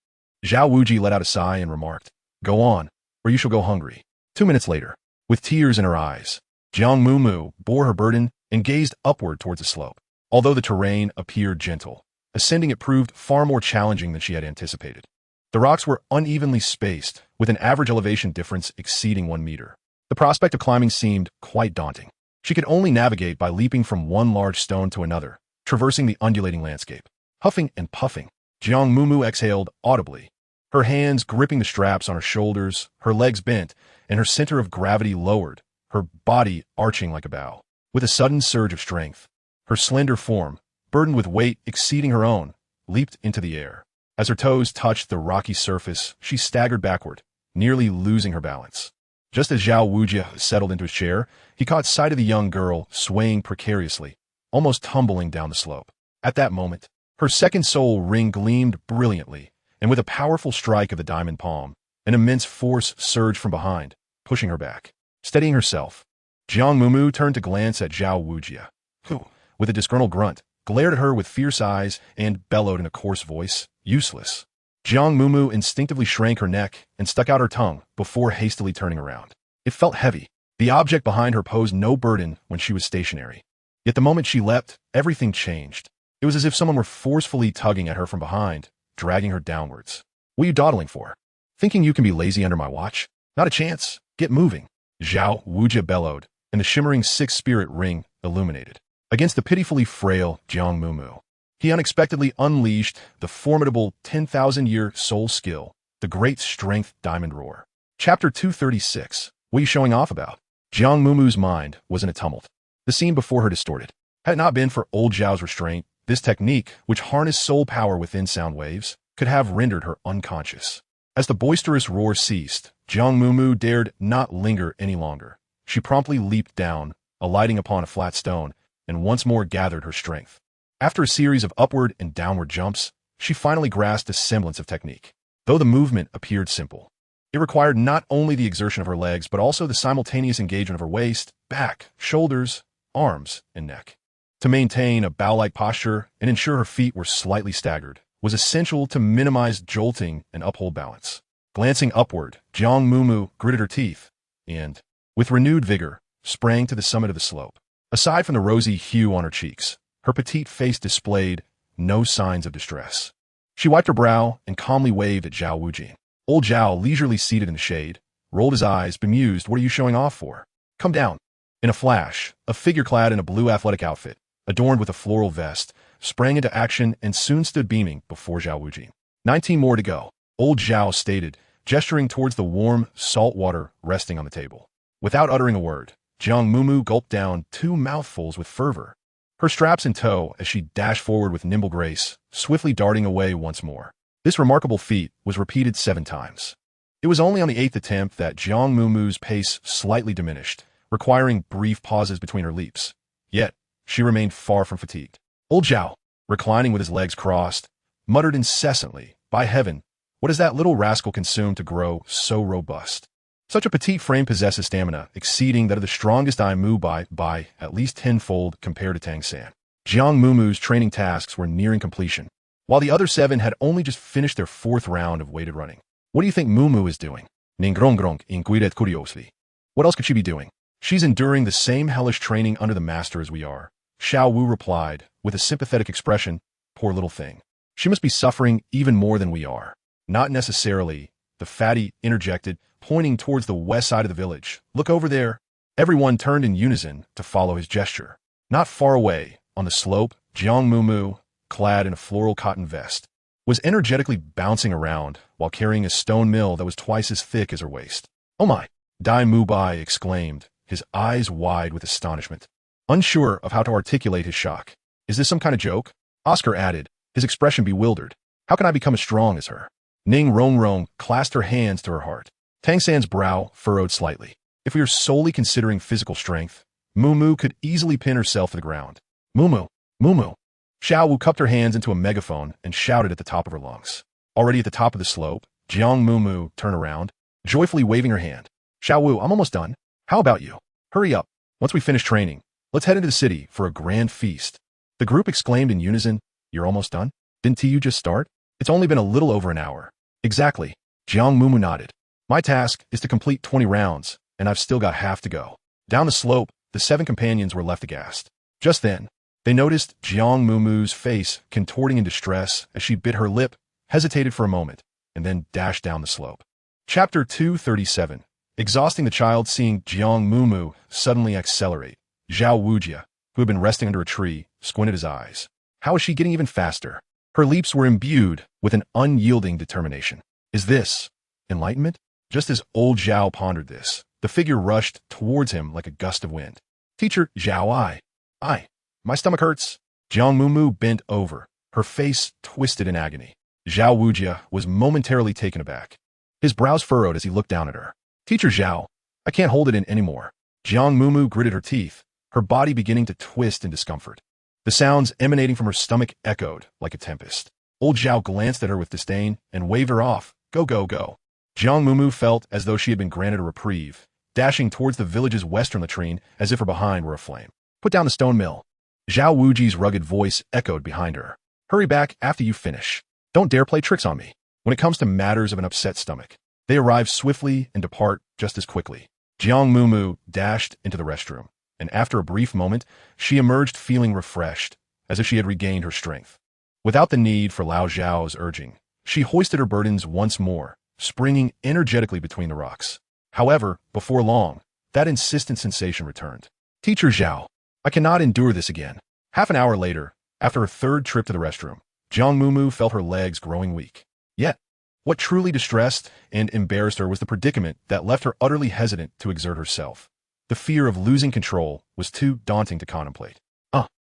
Zhao Wuji let out a sigh and remarked, "Go on, or you shall go hungry." 2 minutes later, With tears in her eyes, Jiang Mumu bore her burden and gazed upward towards the slope. Although the terrain appeared gentle, ascending it proved far more challenging than she had anticipated. The rocks were unevenly spaced, with an average elevation difference exceeding 1 meter. The prospect of climbing seemed quite daunting. She could only navigate by leaping from one large stone to another, traversing the undulating landscape. Huffing and puffing, Jiang Mumu exhaled audibly, her hands gripping the straps on her shoulders, her legs bent, and her center of gravity lowered, her body arching like a bow. With a sudden surge of strength, her slender form, burdened with weight exceeding her own, leaped into the air. As her toes touched the rocky surface, she staggered backward, nearly losing her balance. Just as Zhao Wujia settled into his chair, he caught sight of the young girl swaying precariously, almost tumbling down the slope. At that moment, her second soul ring gleamed brilliantly, and with a powerful strike of the diamond palm, an immense force surged from behind, pushing her back. Steadying herself, Jiang Mumu turned to glance at Zhao Wujia, who, with a disgruntled grunt, glared at her with fierce eyes and bellowed in a coarse voice, "Useless." Jiang Mumu instinctively shrank her neck and stuck out her tongue before hastily turning around. It felt heavy. The object behind her posed no burden when she was stationary. Yet the moment she leapt, everything changed. It was as if someone were forcefully tugging at her from behind, dragging her downwards. "What are you dawdling for? Thinking you can be lazy under my watch? Not a chance. Get moving." Zhao Wujia bellowed, and the shimmering six-spirit ring illuminated. Against the pitifully frail Jiang Mumu, he unexpectedly unleashed the formidable 10,000-year soul skill, the great strength diamond roar. Chapter 236. What are you showing off about? Jiang Mumu's mind was in a tumult. The scene before her distorted. Had it not been for old Zhao's restraint, this technique, which harnessed soul power within sound waves, could have rendered her unconscious. As the boisterous roar ceased, Jiang Mumu dared not linger any longer. She promptly leaped down, alighting upon a flat stone, and once more gathered her strength. After a series of upward and downward jumps, she finally grasped a semblance of technique. Though the movement appeared simple, it required not only the exertion of her legs, but also the simultaneous engagement of her waist, back, shoulders, arms, and neck. To maintain a bow-like posture and ensure her feet were slightly staggered was essential to minimize jolting and uphold balance. Glancing upward, Jiang Mumu gritted her teeth and, with renewed vigor, sprang to the summit of the slope. Aside from the rosy hue on her cheeks, her petite face displayed no signs of distress. She wiped her brow and calmly waved at Zhao Wujia. Old Zhao, leisurely seated in the shade, rolled his eyes, bemused. "What are you showing off for? Come down." In a flash, a figure clad in a blue athletic outfit, adorned with a floral vest, sprang into action and soon stood beaming before Zhao Wujia. 19 more to go, old Zhao stated, gesturing towards the warm, salt water resting on the table. Without uttering a word, Jiang Mumu gulped down 2 mouthfuls with fervor, her straps in tow as she dashed forward with nimble grace, swiftly darting away once more. This remarkable feat was repeated 7 times. It was only on the 8th attempt that Jiang Mumu's pace slightly diminished, requiring brief pauses between her leaps. Yet, she remained far from fatigued. Old Zhao, reclining with his legs crossed, muttered incessantly, "By heaven, what does that little rascal consume to grow so robust? Such a petite frame possesses stamina exceeding that of the strongest Ai Mu by at least tenfold compared to Tang San." Jiang Mumu's training tasks were nearing completion, while the other 7 had only just finished their 4th round of weighted running. "What do you think Mumu is doing?" Ningrong inquired curiously. "What else could she be doing? She's enduring the same hellish training under the master as we are." Xiao Wu replied, with a sympathetic expression, "Poor little thing. She must be suffering even more than we are." "Not necessarily," the fatty interjected, pointing towards the west side of the village. "Look over there." Everyone turned in unison to follow his gesture. Not far away, on the slope, Jiang Mumu, clad in a floral cotton vest, was energetically bouncing around while carrying a stone mill that was twice as thick as her waist. "Oh my!" Dai Mubai exclaimed, his eyes wide with astonishment, unsure of how to articulate his shock. "Is this some kind of joke?" Oscar added, his expression bewildered. "How can I become as strong as her?" Ning Rongrong clasped her hands to her heart. Tang San's brow furrowed slightly. If we are solely considering physical strength, Mumu could easily pin herself to the ground. "Mumu! Mumu!" Xiao Wu cupped her hands into a megaphone and shouted at the top of her lungs. Already at the top of the slope, Jiang Mumu turned around, joyfully waving her hand. "Xiao Wu, I'm almost done. How about you? Hurry up. Once we finish training, let's head into the city for a grand feast." The group exclaimed in unison, "You're almost done? Didn't you just start? It's only been a little over an hour." "Exactly." Jiang Mumu nodded. "My task is to complete 20 rounds, and I've still got half to go. Down the slope, the 7 companions were left aghast. Just then, they noticed Jiang Mumu's face contorting in distress as she bit her lip, hesitated for a moment, and then dashed down the slope. Chapter 237. Exhausting the child seeing Jiang Mumu suddenly accelerate. Zhao Wujia, who had been resting under a tree, squinted his eyes. How was she getting even faster? Her leaps were imbued with an unyielding determination. Is this enlightenment? Just as old Zhao pondered this, the figure rushed towards him like a gust of wind. Teacher Zhao, my stomach hurts. Jiang Mumu bent over, her face twisted in agony. Zhao Wujia was momentarily taken aback. His brows furrowed as he looked down at her. Teacher Zhao, I can't hold it in anymore. Jiang Mumu gritted her teeth, her body beginning to twist in discomfort. The sounds emanating from her stomach echoed like a tempest. Old Zhao glanced at her with disdain and waved her off. Go, go, go. Jiang Mumu felt as though she had been granted a reprieve, dashing towards the village's western latrine as if her behind were aflame. Put down the stone mill. Zhao Wuji's rugged voice echoed behind her. Hurry back after you finish. Don't dare play tricks on me. When it comes to matters of an upset stomach, they arrive swiftly and depart just as quickly. Jiang Mumu dashed into the restroom, and after a brief moment, she emerged feeling refreshed, as if she had regained her strength. Without the need for Lao Zhao's urging, she hoisted her burdens once more, springing energetically between the rocks. However, before long, that insistent sensation returned. Teacher Zhao, I cannot endure this again. Half an hour later, after her third trip to the restroom, Jiang Mumu felt her legs growing weak. Yet, what truly distressed and embarrassed her was the predicament that left her utterly hesitant to exert herself. The fear of losing control was too daunting to contemplate.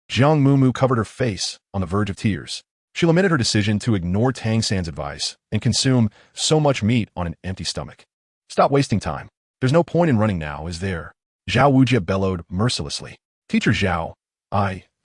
Jiang Mumu covered her face on the verge of tears. She lamented her decision to ignore Tang San's advice and consume so much meat on an empty stomach. Stop wasting time. There's no point in running now, is there? Zhao Wujia bellowed mercilessly. Teacher Zhao,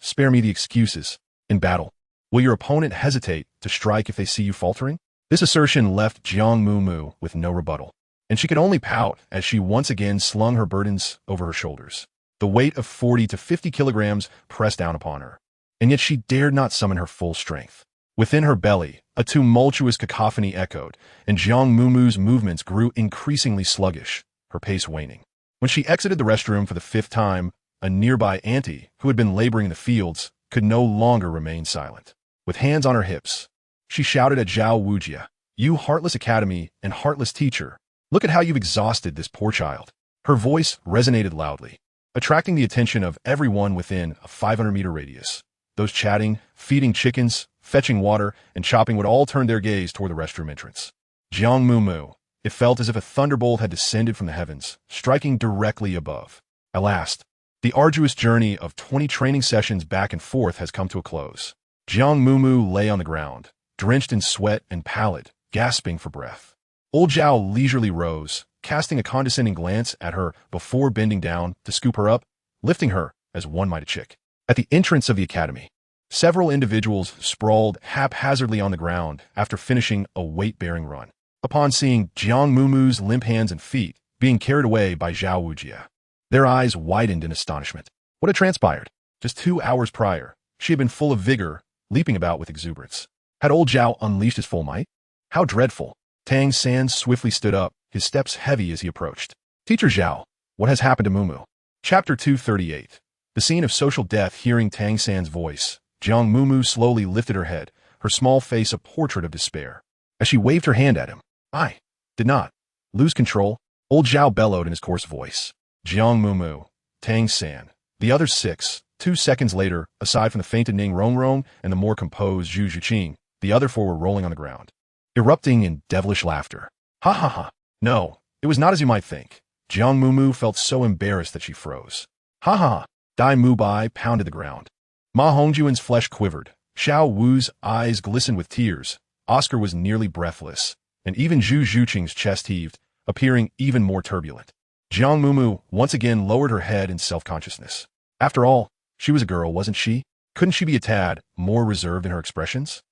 spare me the excuses. In battle, will your opponent hesitate to strike if they see you faltering? This assertion left Jiang Mumu with no rebuttal, and she could only pout as she once again slung her burdens over her shoulders. The weight of 40 to 50 kilograms pressed down upon her, and yet she dared not summon her full strength. Within her belly, a tumultuous cacophony echoed, and Jiang Mumu's movements grew increasingly sluggish, her pace waning. When she exited the restroom for the 5th time, a nearby auntie, who had been laboring in the fields, could no longer remain silent. With hands on her hips, she shouted at Zhao Wujia, "You heartless academy and heartless teacher, look at how you've exhausted this poor child." Her voice resonated loudly, attracting the attention of everyone within a 500-meter radius. Those chatting, feeding chickens, fetching water, and chopping would all turn their gaze toward the restroom entrance. Jiang Mumu, it felt as if a thunderbolt had descended from the heavens, striking directly above. At last, the arduous journey of 20 training sessions back and forth has come to a close. Jiang Mumu lay on the ground, drenched in sweat and pallid, gasping for breath. Old Zhao leisurely rose, casting a condescending glance at her before bending down to scoop her up, lifting her as one might a chick. At the entrance of the academy, several individuals sprawled haphazardly on the ground after finishing a weight-bearing run. Upon seeing Jiang Mumu's limp hands and feet being carried away by Zhao Wujia, their eyes widened in astonishment. What had transpired? Just 2 hours prior, she had been full of vigor, leaping about with exuberance. Had old Zhao unleashed his full might? How dreadful! Tang San swiftly stood up, his steps heavy as he approached. Teacher Zhao, what has happened to Mumu? Chapter 238. The scene of social death. Hearing Tang San's voice, Jiang Mumu slowly lifted her head, her small face a portrait of despair. As she waved her hand at him, I did not lose control, old Zhao bellowed in his coarse voice. Jiang Mumu, Tang San, the other 6, 2 seconds later, aside from the fainted Ning Rongrong and the more composed Zhu Zhuqing, the other 4 were rolling on the ground, erupting in devilish laughter. Ha ha ha. No, it was not as you might think. Jiang Mumu felt so embarrassed that she froze. Ha ha ha. Dai Mubai pounded the ground. Ma Hongjuan's flesh quivered. Xiao Wu's eyes glistened with tears. Oscar was nearly breathless, and even Zhu Zhuqing's chest heaved, appearing even more turbulent. Jiang Mumu once again lowered her head in self-consciousness. After all, she was a girl, wasn't she? Couldn't she be a tad more reserved in her expressions?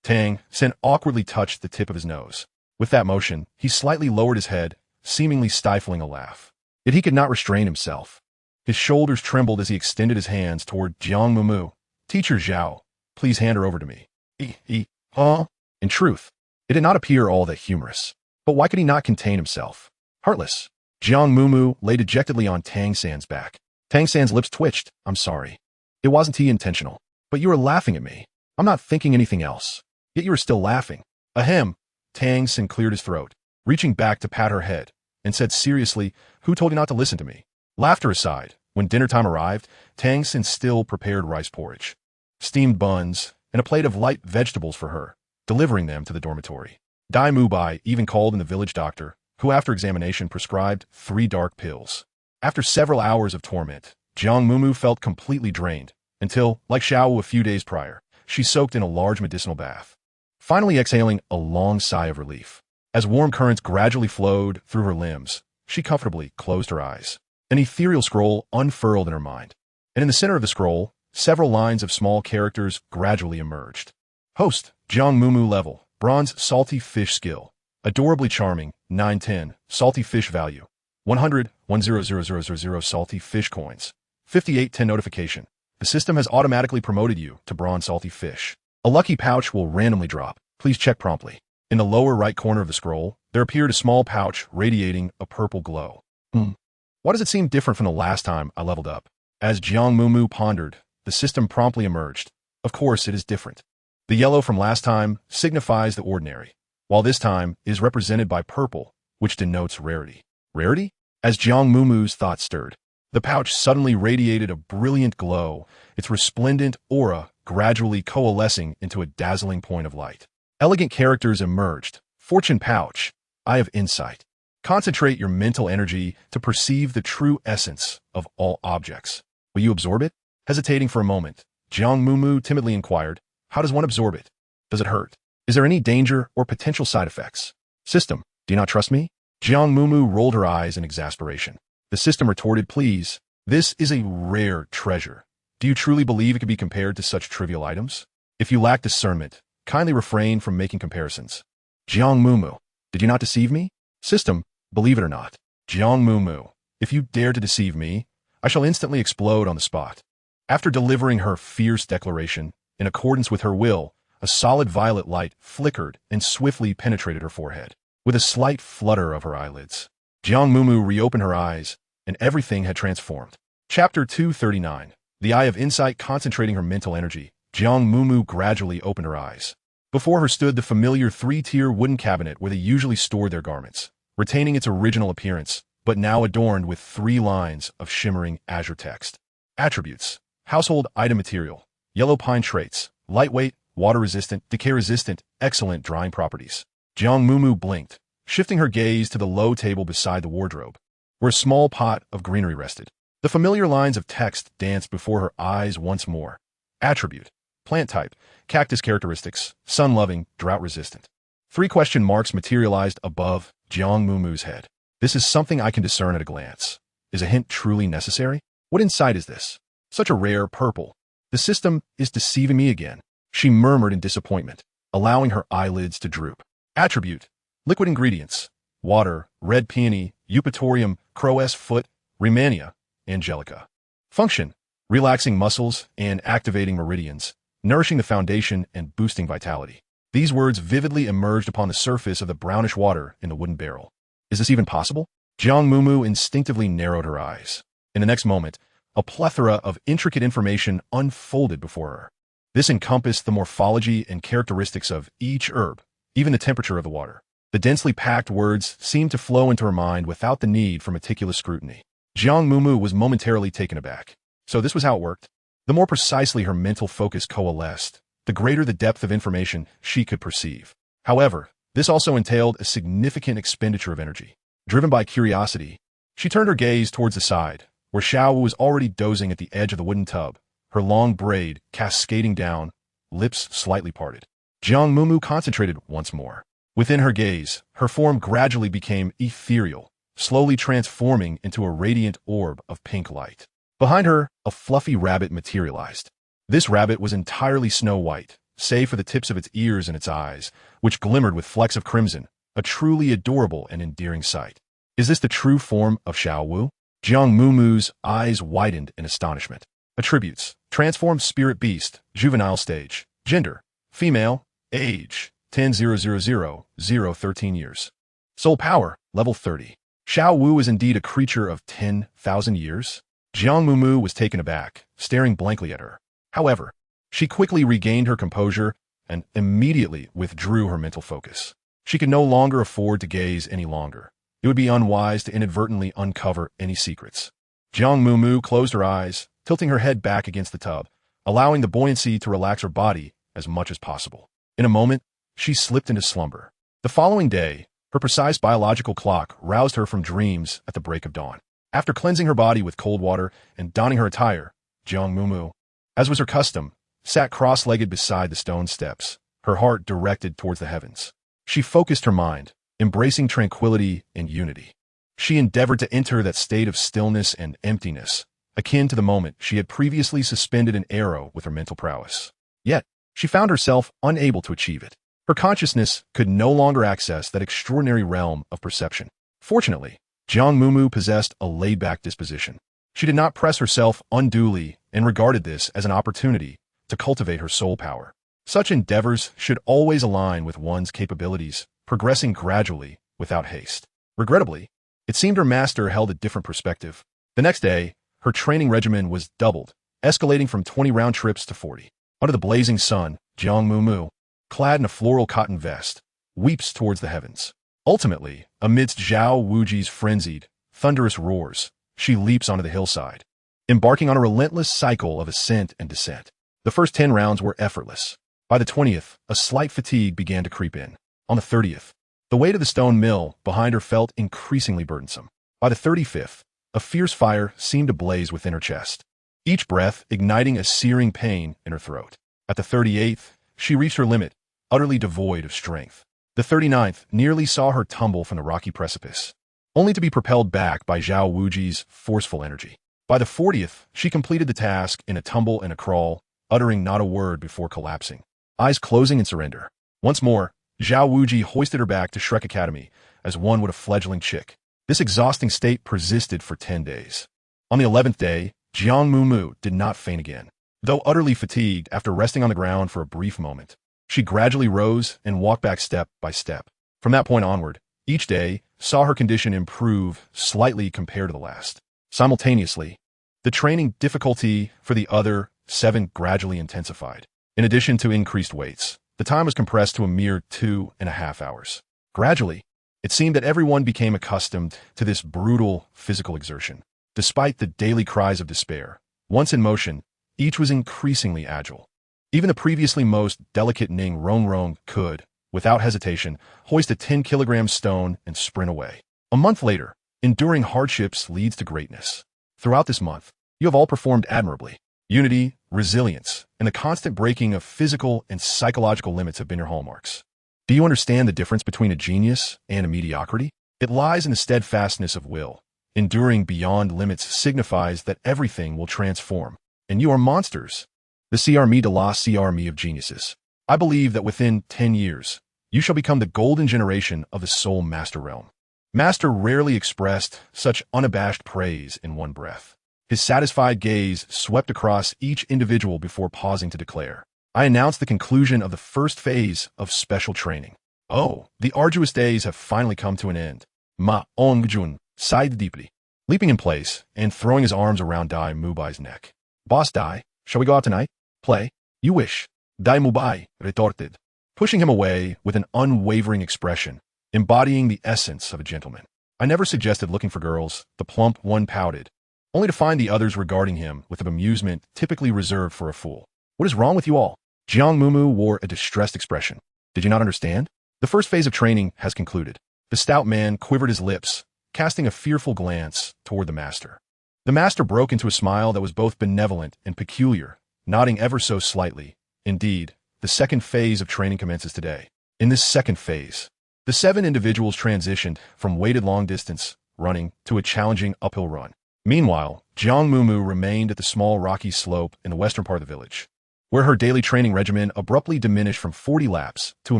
Tang San awkwardly touched the tip of his nose. With that motion, he slightly lowered his head, seemingly stifling a laugh. Yet he could not restrain himself. His shoulders trembled as he extended his hands toward Jiang Mumu. Teacher Zhao, please hand her over to me. In truth, it did not appear all that humorous. But why could he not contain himself? Heartless. Jiang Mumu lay dejectedly on Tang San's back. Tang San's lips twitched. I'm sorry. It wasn't intentional. But you were laughing at me. I'm not thinking anything else. Yet you were still laughing. Ahem. Tang San cleared his throat, reaching back to pat her head, and said seriously, who told you not to listen to me? Laughter aside, when dinner time arrived, Tang San still prepared rice porridge, steamed buns, and a plate of light vegetables for her, delivering them to the dormitory. Dai Mubai even called in the village doctor, who after examination prescribed 3 dark pills. After several hours of torment, Jiang Mumu felt completely drained, until, like Xiao a few days prior, she soaked in a large medicinal bath, finally exhaling a long sigh of relief. As warm currents gradually flowed through her limbs, she comfortably closed her eyes. An ethereal scroll unfurled in her mind, and in the center of the scroll, several lines of small characters gradually emerged. Host, Jiang Mumu level, bronze salty fish skill, adorably charming, 910, salty fish value, 100, 100,000 salty fish coins, 5810 notification. The system has automatically promoted you to bronze salty fish. A lucky pouch will randomly drop. Please check promptly. In the lower right corner of the scroll, there appeared a small pouch radiating a purple glow. Why does it seem different from the last time I leveled up? As Jiang Mumu pondered, the system promptly emerged. Of course, it is different. The yellow from last time signifies the ordinary, while this time is represented by purple, which denotes rarity. Rarity? As Jiang Mumu's thoughts stirred, the pouch suddenly radiated a brilliant glow, its resplendent aura gradually coalescing into a dazzling point of light. Elegant characters emerged. Fortune pouch, Eye of Insight. Concentrate your mental energy to perceive the true essence of all objects. Will you absorb it? Hesitating for a moment, Jiang Mumu timidly inquired, how does one absorb it? Does it hurt? Is there any danger or potential side effects? System, do you not trust me? Jiang Mumu rolled her eyes in exasperation. The system retorted, please, this is a rare treasure. Do you truly believe it could be compared to such trivial items? If you lack discernment, kindly refrain from making comparisons. Jiang Mumu, did you not deceive me? System, believe it or not, Jiang Mumu, if you dare to deceive me, I shall instantly explode on the spot. After delivering her fierce declaration, in accordance with her will, a solid violet light flickered and swiftly penetrated her forehead. With a slight flutter of her eyelids, Jiang Mumu reopened her eyes, and everything had transformed. Chapter 239. The Eye of Insight. Concentrating her mental energy, Jiang Mumu gradually opened her eyes. Before her stood the familiar 3-tier wooden cabinet where they usually stored their garments, retaining its original appearance, but now adorned with 3 lines of shimmering azure text. Attributes: household item material, yellow pine traits, lightweight, water-resistant, decay-resistant, excellent drying properties. Jiang Mumu blinked, shifting her gaze to the low table beside the wardrobe, where a small pot of greenery rested. The familiar lines of text danced before her eyes once more. Attribute: plant type, cactus characteristics, sun-loving, drought-resistant. 3 question marks materialized above Jiang Mumu's head. This is something I can discern at a glance. Is a hint truly necessary? What insight is this? Such a rare purple. The system is deceiving me again, she murmured in disappointment, allowing her eyelids to droop. Attribute: liquid ingredients, water, red peony, eupatorium, crow's foot, rehmannia, angelica. Function: relaxing muscles and activating meridians, nourishing the foundation and boosting vitality. These words vividly emerged upon the surface of the brownish water in the wooden barrel. Is this even possible? Jiang Mumu instinctively narrowed her eyes. In the next moment, a plethora of intricate information unfolded before her. This encompassed the morphology and characteristics of each herb, even the temperature of the water. The densely packed words seemed to flow into her mind without the need for meticulous scrutiny. Jiang Mumu was momentarily taken aback. So this was how it worked. The more precisely her mental focus coalesced, the greater the depth of information she could perceive. However, this also entailed a significant expenditure of energy. Driven by curiosity, she turned her gaze towards the side, where Xiao was already dozing at the edge of the wooden tub, her long braid cascading down, lips slightly parted. Jiang Mumu concentrated once more. Within her gaze, her form gradually became ethereal, slowly transforming into a radiant orb of pink light. Behind her, a fluffy rabbit materialized. This rabbit was entirely snow white, save for the tips of its ears and its eyes, which glimmered with flecks of crimson, a truly adorable and endearing sight. Is this the true form of Xiao Wu? Jiang Mumu's eyes widened in astonishment. Attributes: transformed spirit beast, juvenile stage, gender, female, age, 10,000,013 years. Soul power, level 30. Xiao Wu is indeed a creature of 10,000 years? Jiang Mumu was taken aback, staring blankly at her. However, she quickly regained her composure and immediately withdrew her mental focus. She could no longer afford to gaze any longer. It would be unwise to inadvertently uncover any secrets. Jiang Mumu closed her eyes, tilting her head back against the tub, allowing the buoyancy to relax her body as much as possible. In a moment, she slipped into slumber. The following day, her precise biological clock roused her from dreams at the break of dawn. After cleansing her body with cold water and donning her attire, Jiang Mumu, as was her custom, sat cross-legged beside the stone steps, her heart directed towards the heavens. She focused her mind, embracing tranquility and unity. She endeavored to enter that state of stillness and emptiness, akin to the moment she had previously suspended an arrow with her mental prowess. Yet, she found herself unable to achieve it. Her consciousness could no longer access that extraordinary realm of perception. Fortunately, Jiang Mumu possessed a laid-back disposition. She did not press herself unduly and regarded this as an opportunity to cultivate her soul power. Such endeavors should always align with one's capabilities, progressing gradually without haste. Regrettably, it seemed her master held a different perspective. The next day, her training regimen was doubled, escalating from 20 round trips to 40. Under the blazing sun, Jiang Mumu, clad in a floral cotton vest, weeps towards the heavens. Ultimately, amidst Zhao Wuji's frenzied, thunderous roars, she leaps onto the hillside, embarking on a relentless cycle of ascent and descent. The first 10 rounds were effortless. By the 20th, a slight fatigue began to creep in. On the 30th, the weight of the stone mill behind her felt increasingly burdensome. By the 35th, a fierce fire seemed to blaze within her chest, each breath igniting a searing pain in her throat. At the 38th, she reached her limit, utterly devoid of strength. The 39th nearly saw her tumble from the rocky precipice, only to be propelled back by Zhao Wuji's forceful energy. By the 40th, she completed the task in a tumble and a crawl, uttering not a word before collapsing, eyes closing in surrender. Once more, Zhao Wuji hoisted her back to Shrek Academy as one would a fledgling chick. This exhausting state persisted for 10 days. On the 11th day, Jiang Mumu did not faint again. Though utterly fatigued after resting on the ground for a brief moment, she gradually rose and walked back step by step. From that point onward, each day saw her condition improve slightly compared to the last. Simultaneously, the training difficulty for the other 7 gradually intensified. In addition to increased weights, the time was compressed to a mere 2.5 hours. Gradually, it seemed that everyone became accustomed to this brutal physical exertion. Despite the daily cries of despair, once in motion, each was increasingly agile. Even the previously most delicate Ning Rongrong could, without hesitation, hoist a 10-kilogram stone and sprint away. A month later, enduring hardships leads to greatness. Throughout this month, you have all performed admirably. Unity, resilience, and the constant breaking of physical and psychological limits have been your hallmarks. Do you understand the difference between a genius and a mediocrity? It lies in the steadfastness of will. Enduring beyond limits signifies that everything will transform, and you are monsters. The CRME de la CRME of geniuses. I believe that within 10 years, you shall become the golden generation of the soul master realm. Master rarely expressed such unabashed praise in one breath. His satisfied gaze swept across each individual before pausing to declare, I announce the conclusion of the first phase of special training. Oh, the arduous days have finally come to an end. Ma Ongjun sighed deeply, leaping in place and throwing his arms around Dai Mubai's neck. Boss Dai, shall we go out tonight? Play? You wish. Dai Mubai retorted, pushing him away with an unwavering expression, embodying the essence of a gentleman. I never suggested looking for girls, the plump one pouted, only to find the others regarding him with a bemusement typically reserved for a fool. What is wrong with you all? Jiang Mumu wore a distressed expression. Did you not understand? The first phase of training has concluded. The stout man quivered his lips, casting a fearful glance toward the master. The master broke into a smile that was both benevolent and peculiar, nodding ever so slightly. Indeed, the second phase of training commences today. In this second phase, the 7 individuals transitioned from weighted long-distance running to a challenging uphill run. Meanwhile, Jiang Mumu remained at the small rocky slope in the western part of the village, where her daily training regimen abruptly diminished from 40 laps to a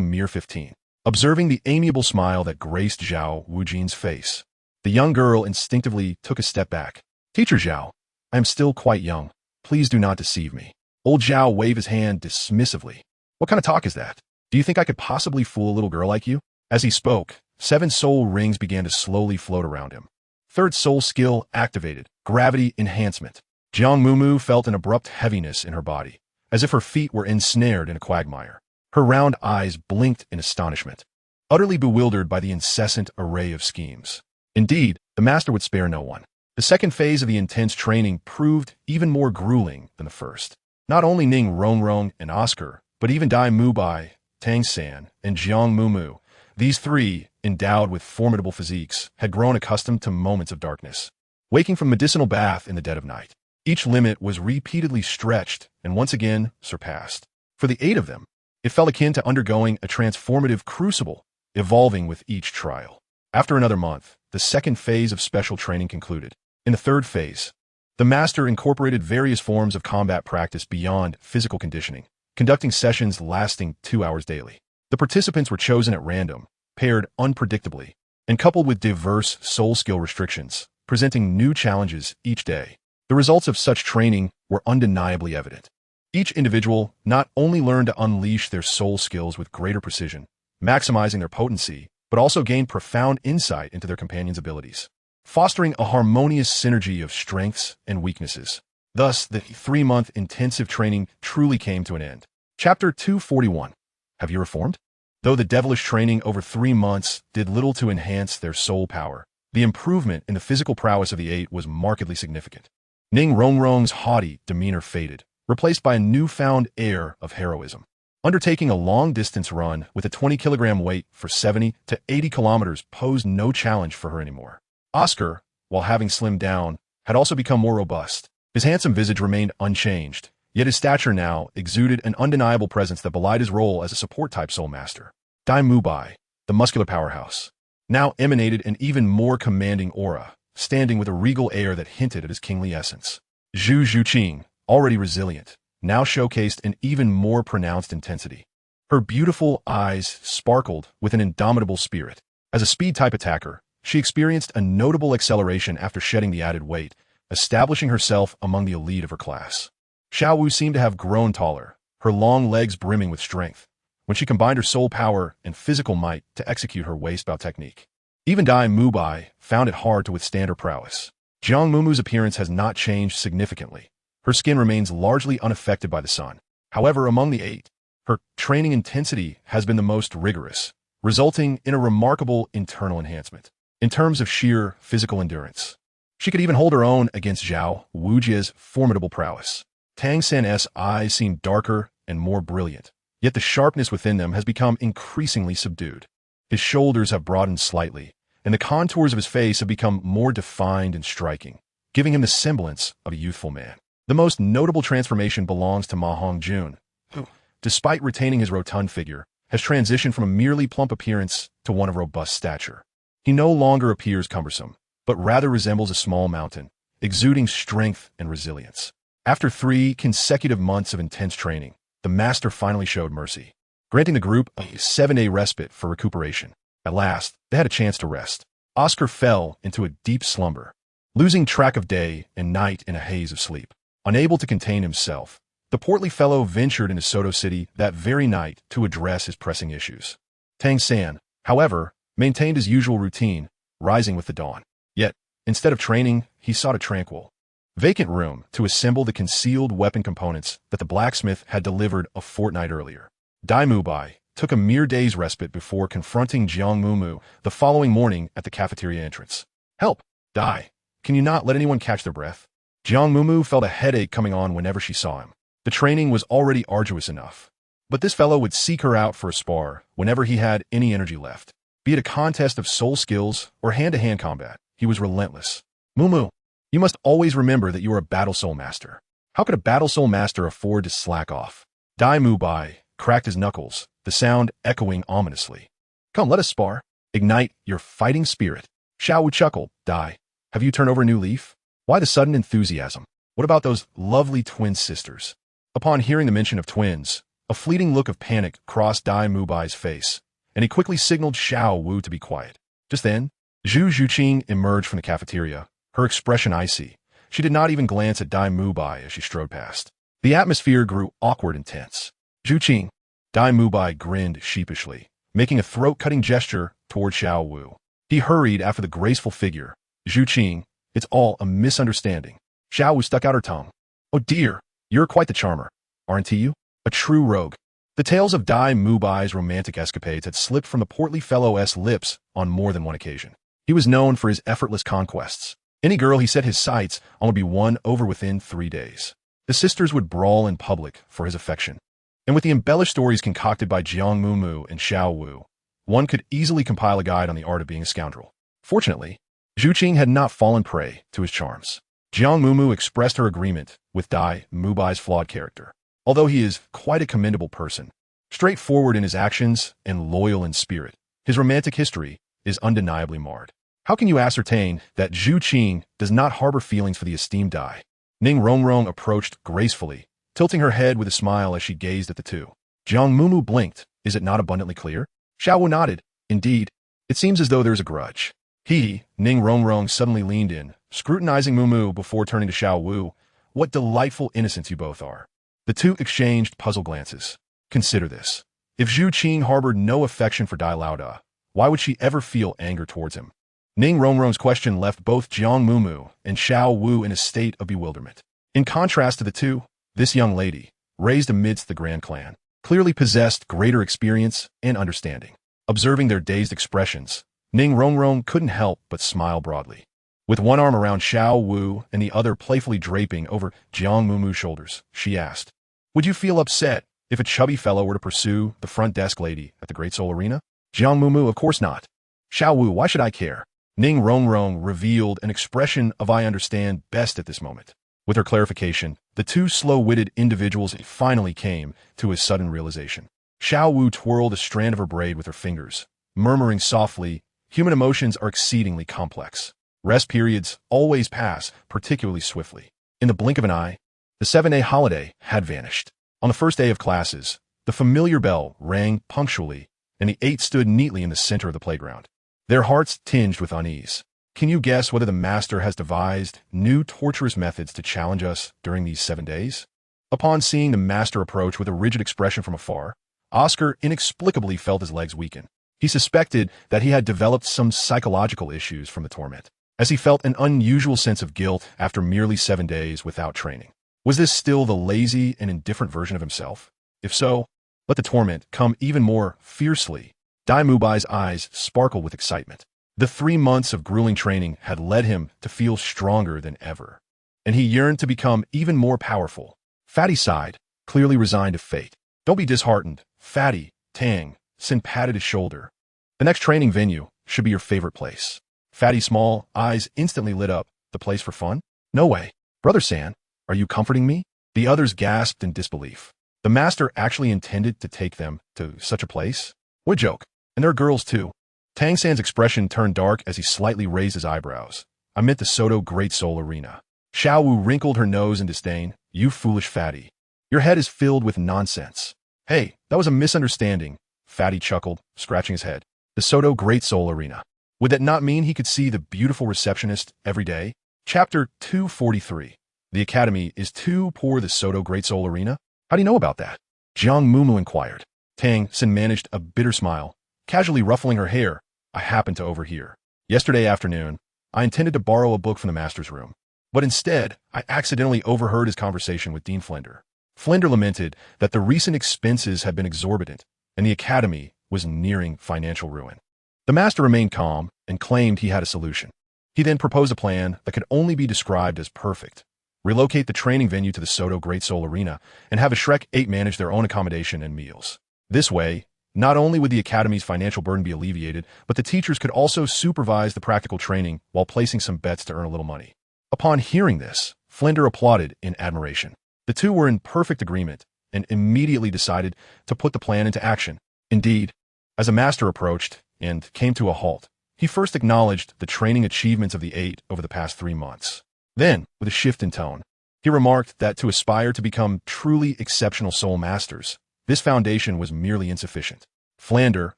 mere 15. Observing the amiable smile that graced Zhao Wujin's face, the young girl instinctively took a step back. Teacher Zhao, I am still quite young. Please do not deceive me. Old Zhao waved his hand dismissively. What kind of talk is that? Do you think I could possibly fool a little girl like you? As he spoke, 7 soul rings began to slowly float around him. Third soul skill activated, gravity enhancement. Jiang Mumu felt an abrupt heaviness in her body, as if her feet were ensnared in a quagmire. Her round eyes blinked in astonishment, utterly bewildered by the incessant array of schemes. Indeed, the master would spare no one. The second phase of the intense training proved even more grueling than the first. Not only Ning Rongrong and Oscar, but even Dai Mubai, Tang San, and Jiang Mumu, these three, endowed with formidable physiques, had grown accustomed to moments of darkness, waking from medicinal bath in the dead of night. Each limit was repeatedly stretched and once again surpassed. For the 8 of them, it felt akin to undergoing a transformative crucible, evolving with each trial. After another month, the second phase of special training concluded. In the third phase, the master incorporated various forms of combat practice beyond physical conditioning, conducting sessions lasting 2 hours daily. The participants were chosen at random, paired unpredictably, and coupled with diverse soul skill restrictions, presenting new challenges each day. The results of such training were undeniably evident. Each individual not only learned to unleash their soul skills with greater precision, maximizing their potency, but also gained profound insight into their companion's abilities, fostering a harmonious synergy of strengths and weaknesses. Thus, the 3-month intensive training truly came to an end. Chapter 241. Have you reformed? Though the devilish training over 3 months did little to enhance their soul power, the improvement in the physical prowess of the 8 was markedly significant. Ning Rongrong's haughty demeanor faded, replaced by a newfound air of heroism. Undertaking a long-distance run with a 20-kilogram weight for 70 to 80 kilometers posed no challenge for her anymore. Oscar, while having slimmed down, had also become more robust. His handsome visage remained unchanged, yet his stature now exuded an undeniable presence that belied his role as a support-type soul master. Dai Mubai, the muscular powerhouse, now emanated an even more commanding aura, standing with a regal air that hinted at his kingly essence. Zhu Zhuqing, already resilient, now showcased an even more pronounced intensity. Her beautiful eyes sparkled with an indomitable spirit. As a speed-type attacker, she experienced a notable acceleration after shedding the added weight, establishing herself among the elite of her class. Xiao Wu seemed to have grown taller, her long legs brimming with strength, when she combined her soul power and physical might to execute her waist-bow technique. Even Dai Mubai found it hard to withstand her prowess. Jiang Mumu's appearance has not changed significantly. Her skin remains largely unaffected by the sun. However, among the 8, her training intensity has been the most rigorous, resulting in a remarkable internal enhancement. In terms of sheer physical endurance, she could even hold her own against Zhao Wujie's formidable prowess. Tang San's eyes seem darker and more brilliant, yet the sharpness within them has become increasingly subdued. His shoulders have broadened slightly, and the contours of his face have become more defined and striking, giving him the semblance of a youthful man. The most notable transformation belongs to Ma Hongjun, who, despite retaining his rotund figure, has transitioned from a merely plump appearance to one of robust stature. He no longer appears cumbersome, but rather resembles a small mountain, exuding strength and resilience. After 3 consecutive months of intense training, the master finally showed mercy, granting the group a 7-day respite for recuperation. At last, they had a chance to rest. Oscar fell into a deep slumber, losing track of day and night in a haze of sleep. Unable to contain himself, the portly fellow ventured into Soto City that very night to address his pressing issues. Tang San, however, maintained his usual routine, rising with the dawn. Yet, instead of training, he sought a tranquil, vacant room to assemble the concealed weapon components that the blacksmith had delivered a fortnight earlier. Dai Mubai took a mere day's respite before confronting Jiang Mumu the following morning at the cafeteria entrance. "Help! Dai, can you not let anyone catch their breath?" Jiang Mumu felt a headache coming on whenever she saw him. The training was already arduous enough, but this fellow would seek her out for a spar whenever he had any energy left. Be it a contest of soul skills or hand-to-hand combat, he was relentless. "Mumu, you must always remember that you are a battle soul master. How could a battle soul master afford to slack off?" Dai Mubai cracked his knuckles, the sound echoing ominously. "Come, let us spar. Ignite your fighting spirit." Xiao Wu chuckled. "Dai, have you turned over a new leaf? Why the sudden enthusiasm? What about those lovely twin sisters?" Upon hearing the mention of twins, a fleeting look of panic crossed Dai Mubai's face, and he quickly signaled Xiao Wu to be quiet. Just then, Zhu Zhuqing emerged from the cafeteria, her expression icy. She did not even glance at Dai Mubai as she strode past. The atmosphere grew awkward and tense. "Zhuqing," Dai Mubai grinned sheepishly, making a throat-cutting gesture toward Xiao Wu. He hurried after the graceful figure. Zhu Qing, it's all a misunderstanding. Xiao Wu stuck out her tongue. Oh dear, you're quite the charmer, aren't you? A true rogue. The tales of Dai Mubai's romantic escapades had slipped from the portly fellow's lips on more than one occasion. He was known for his effortless conquests. Any girl he set his sights on would be won over within 3 days. The sisters would brawl in public for his affection. And with the embellished stories concocted by Jiang Mumu and Xiao Wu, one could easily compile a guide on the art of being a scoundrel. Fortunately, Zhu Qing had not fallen prey to his charms. Jiang Mumu expressed her agreement with Dai Mubai's flawed character. Although he is quite a commendable person, straightforward in his actions and loyal in spirit, his romantic history is undeniably marred. How can you ascertain that Zhu Qing does not harbor feelings for the esteemed Dai? Ning Rongrong approached gracefully, tilting her head with a smile as she gazed at the two. Jiang Mumu blinked. Is it not abundantly clear? Xiao Wu nodded. Indeed, it seems as though there is a grudge. Ning Rongrong suddenly leaned in, scrutinizing Mumu before turning to Xiao Wu. What delightful innocents you both are. The two exchanged puzzled glances. Consider this. If Zhu Qing harbored no affection for Dai Laoda, why would she ever feel anger towards him? Ning Rongrong's question left both Jiang Mumu and Xiao Wu in a state of bewilderment. In contrast to the two, this young lady, raised amidst the Grand Clan, clearly possessed greater experience and understanding. Observing their dazed expressions, Ning Rongrong couldn't help but smile broadly. With one arm around Xiao Wu and the other playfully draping over Jiang Mumu's shoulders, she asked, would you feel upset if a chubby fellow were to pursue the front desk lady at the Great Soul Arena? Jiang Mumu, of course not. Xiao Wu, why should I care? Ning Rongrong revealed an expression of I understand best at this moment. With her clarification, the two slow-witted individuals finally came to a sudden realization. Xiao Wu twirled a strand of her braid with her fingers, murmuring softly, human emotions are exceedingly complex. Rest periods always pass particularly swiftly. In the blink of an eye, the 7-day holiday had vanished. On the first day of classes, the familiar bell rang punctually, and the 8 stood neatly in the center of the playground. Their hearts tinged with unease. Can you guess whether the master has devised new torturous methods to challenge us during these 7 days? Upon seeing the master approach with a rigid expression from afar, Oscar inexplicably felt his legs weaken. He suspected that he had developed some psychological issues from the torment, as he felt an unusual sense of guilt after merely 7 days without training. Was this still the lazy and indifferent version of himself? If so, let the torment come even more fiercely. Dai Mubai's eyes sparkled with excitement. The 3 months of grueling training had led him to feel stronger than ever, and he yearned to become even more powerful. Fatty sighed, clearly resigned to fate. Don't be disheartened, Fatty, Tang. Sin patted his shoulder. The next training venue should be your favorite place. Fatty's small eyes instantly lit up. The place for fun? No way. Brother San, are you comforting me? The others gasped in disbelief. The master actually intended to take them to such a place? What a joke. And there are girls too. Tang San's expression turned dark as he slightly raised his eyebrows. I meant the Soto Great Soul Arena. Xiao Wu wrinkled her nose in disdain. You foolish Fatty. Your head is filled with nonsense. Hey, that was a misunderstanding. Fatty chuckled, scratching his head. The Soto Great Soul Arena. Would that not mean he could see the beautiful receptionist every day? Chapter 243. The Academy is too poor. The Soto Great Soul Arena? How do you know about that? Jiang Mumu inquired. Tang Sin managed a bitter smile, casually ruffling her hair. I happened to overhear. Yesterday afternoon, I intended to borrow a book from the master's room, but instead, I accidentally overheard his conversation with Dean Flender. Flender lamented that the recent expenses had been exorbitant, and the Academy was nearing financial ruin. The master remained calm and claimed he had a solution. He then proposed a plan that could only be described as perfect. Relocate the training venue to the Soto Great Soul Arena and have a Shrek 8 manage their own accommodation and meals. This way, not only would the Academy's financial burden be alleviated, but the teachers could also supervise the practical training while placing some bets to earn a little money. Upon hearing this, Flender applauded in admiration. The two were in perfect agreement and immediately decided to put the plan into action. Indeed, as a master approached and came to a halt, he first acknowledged the training achievements of the 8 over the past 3 months. Then, with a shift in tone, he remarked that to aspire to become truly exceptional soul masters, this foundation was merely insufficient. Flander,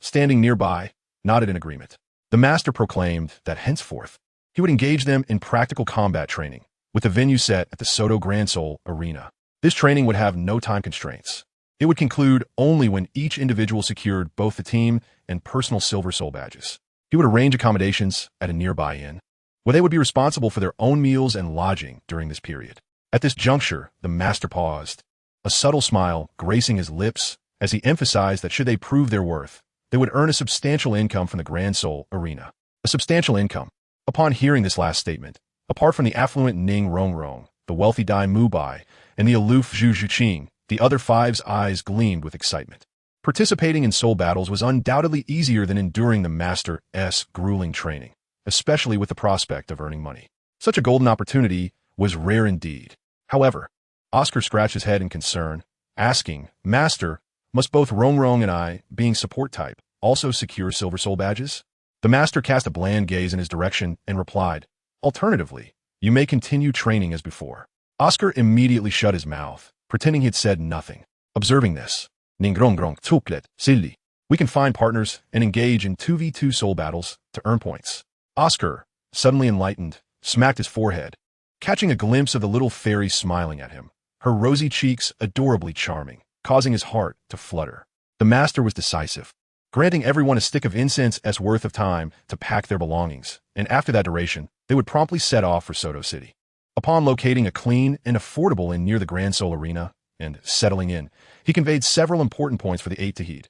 standing nearby, nodded in agreement. The master proclaimed that henceforth, he would engage them in practical combat training, with the venue set at the Soto Grand Soul Arena. This training would have no time constraints. It would conclude only when each individual secured both the team and personal silver soul badges. He would arrange accommodations at a nearby inn, where they would be responsible for their own meals and lodging during this period. At this juncture, the master paused, a subtle smile gracing his lips as he emphasized that should they prove their worth, they would earn a substantial income from the Grand Soul Arena. A substantial income. Upon hearing this last statement, apart from the affluent Ning Rongrong, the wealthy Dai Mubai, and the aloof Zhu Zhuqing, the other five's eyes gleamed with excitement. Participating in soul battles was undoubtedly easier than enduring the master's grueling training, especially with the prospect of earning money. Such a golden opportunity was rare indeed. However, Oscar scratched his head in concern, asking, Master, must both Rongrong and I, being support type, also secure silver soul badges? The master cast a bland gaze in his direction and replied, Alternatively, you may continue training as before. Oscar immediately shut his mouth, pretending he had said nothing. Observing this, Ningrongrong tuklet, silly. We can find partners and engage in 2v2 soul battles to earn points. Oscar, suddenly enlightened, smacked his forehead, catching a glimpse of the little fairy smiling at him, her rosy cheeks adorably charming, causing his heart to flutter. The master was decisive, granting everyone a stick of incense worth of time to pack their belongings, and after that duration, they would promptly set off for Soto City. Upon locating a clean and affordable inn near the Grand Soul Arena and settling in, he conveyed several important points for the eight to heed.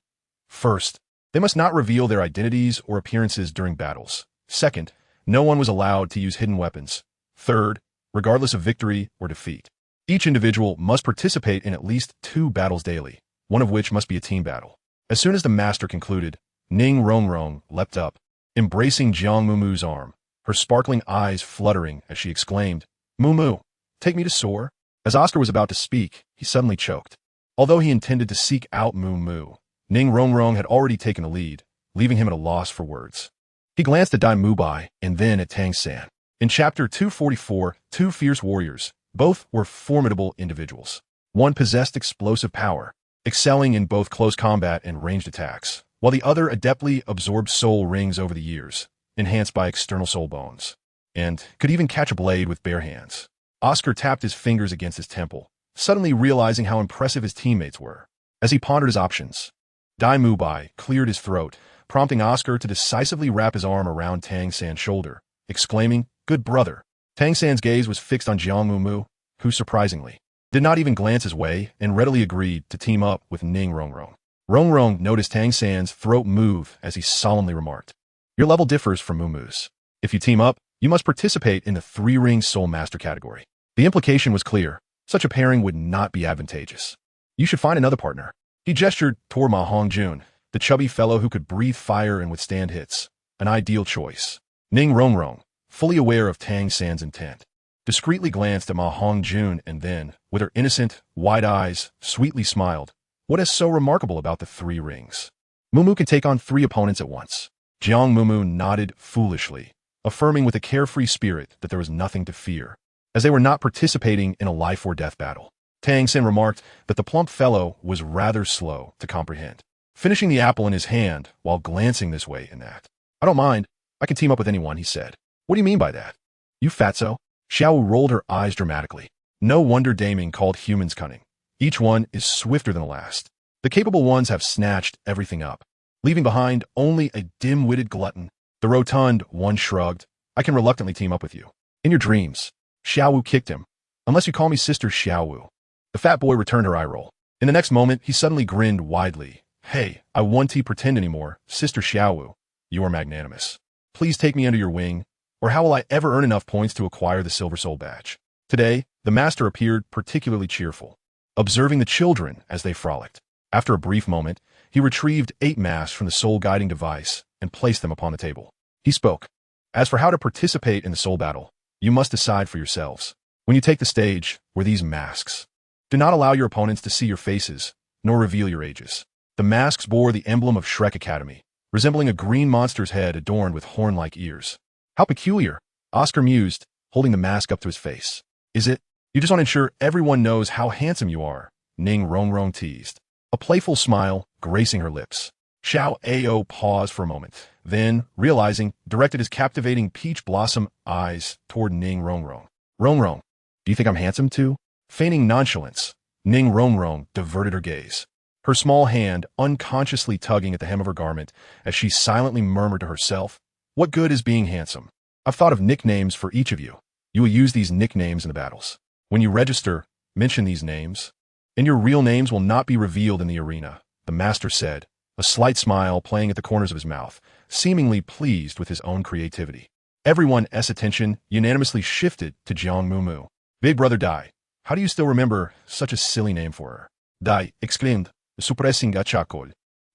First, they must not reveal their identities or appearances during battles. Second, no one was allowed to use hidden weapons. Third, regardless of victory or defeat, each individual must participate in at least 2 battles daily, one of which must be a team battle. As soon as the master concluded, Ning Rongrong leapt up, embracing Jiang Mumu's arm, her sparkling eyes fluttering as she exclaimed, Mumu, take me to soar? As Oscar was about to speak, he suddenly choked. Although he intended to seek out Mumu, Ning Rongrong had already taken the lead, leaving him at a loss for words. He glanced at Dai Mubai and then at Tang San. In Chapter 244, 2 fierce warriors, both were formidable individuals. One possessed explosive power, excelling in both close combat and ranged attacks, while the other adeptly absorbed soul rings over the years, enhanced by external soul bones, and could even catch a blade with bare hands. Oscar tapped his fingers against his temple, suddenly realizing how impressive his teammates were. As he pondered his options, Dai Mubai cleared his throat, prompting Oscar to decisively wrap his arm around Tang San's shoulder, exclaiming, Good brother. Tang San's gaze was fixed on Jiang Mumu, who, surprisingly, did not even glance his way and readily agreed to team up with Ning Rongrong. Rongrong noticed Tang San's throat move as he solemnly remarked, Your level differs from Mumu's. If you team up, you must participate in the 3-ring soul master category. The implication was clear. Such a pairing would not be advantageous. You should find another partner. He gestured toward Ma Hongjun, the chubby fellow who could breathe fire and withstand hits. An ideal choice. Ning Rongrong, fully aware of Tang San's intent, discreetly glanced at Ma Hongjun and then, with her innocent, wide eyes, sweetly smiled. What is so remarkable about the 3 rings? Mumu can take on 3 opponents at once. Jiang Mumu nodded foolishly, affirming with a carefree spirit that there was nothing to fear, as they were not participating in a life-or-death battle. Tang San remarked that the plump fellow was rather slow to comprehend, finishing the apple in his hand while glancing this way and that. I don't mind. I can team up with anyone, he said. What do you mean by that? You fatso? Xiao rolled her eyes dramatically. No wonder Daming called humans cunning. Each one is swifter than the last. The capable ones have snatched everything up, leaving behind only a dim-witted glutton. The rotund one shrugged. I can reluctantly team up with you. In your dreams. Xiaowu kicked him. Unless you call me Sister Xiaowu. The fat boy returned her eye roll. In the next moment, he suddenly grinned widely. Hey, I won't pretend anymore, Sister Xiaowu. You are magnanimous. Please take me under your wing, or how will I ever earn enough points to acquire the Silver Soul Badge? Today, the master appeared particularly cheerful, observing the children as they frolicked. After a brief moment, he retrieved 8 masks from the soul guiding device and placed them upon the table. He spoke. As for how to participate in the soul battle, you must decide for yourselves. When you take the stage, wear these masks. Do not allow your opponents to see your faces, nor reveal your ages. The masks bore the emblem of Shrek Academy, resembling a green monster's head adorned with horn-like ears. How peculiar, Oscar mused, holding the mask up to his face. Is it? You just want to ensure everyone knows how handsome you are, Ning Rongrong teased, a playful smile gracing her lips. Xiao Ao paused for a moment, then, realizing, directed his captivating peach blossom eyes toward Ning Rongrong. Rongrong, do you think I'm handsome too? Feigning nonchalance, Ning Rongrong diverted her gaze. her small hand unconsciously tugging at the hem of her garment as she silently murmured to herself, "What good is being handsome? I've thought of nicknames for each of you. You will use these nicknames in the battles. When you register, mention these names, and your real names will not be revealed in the arena," the master said, a slight smile playing at the corners of his mouth, seemingly pleased with his own creativity. Everyone's attention unanimously shifted to Jiang Mumu. "Big brother Dai, how do you still remember such a silly name for her?" Dai exclaimed, suppressing a chuckle.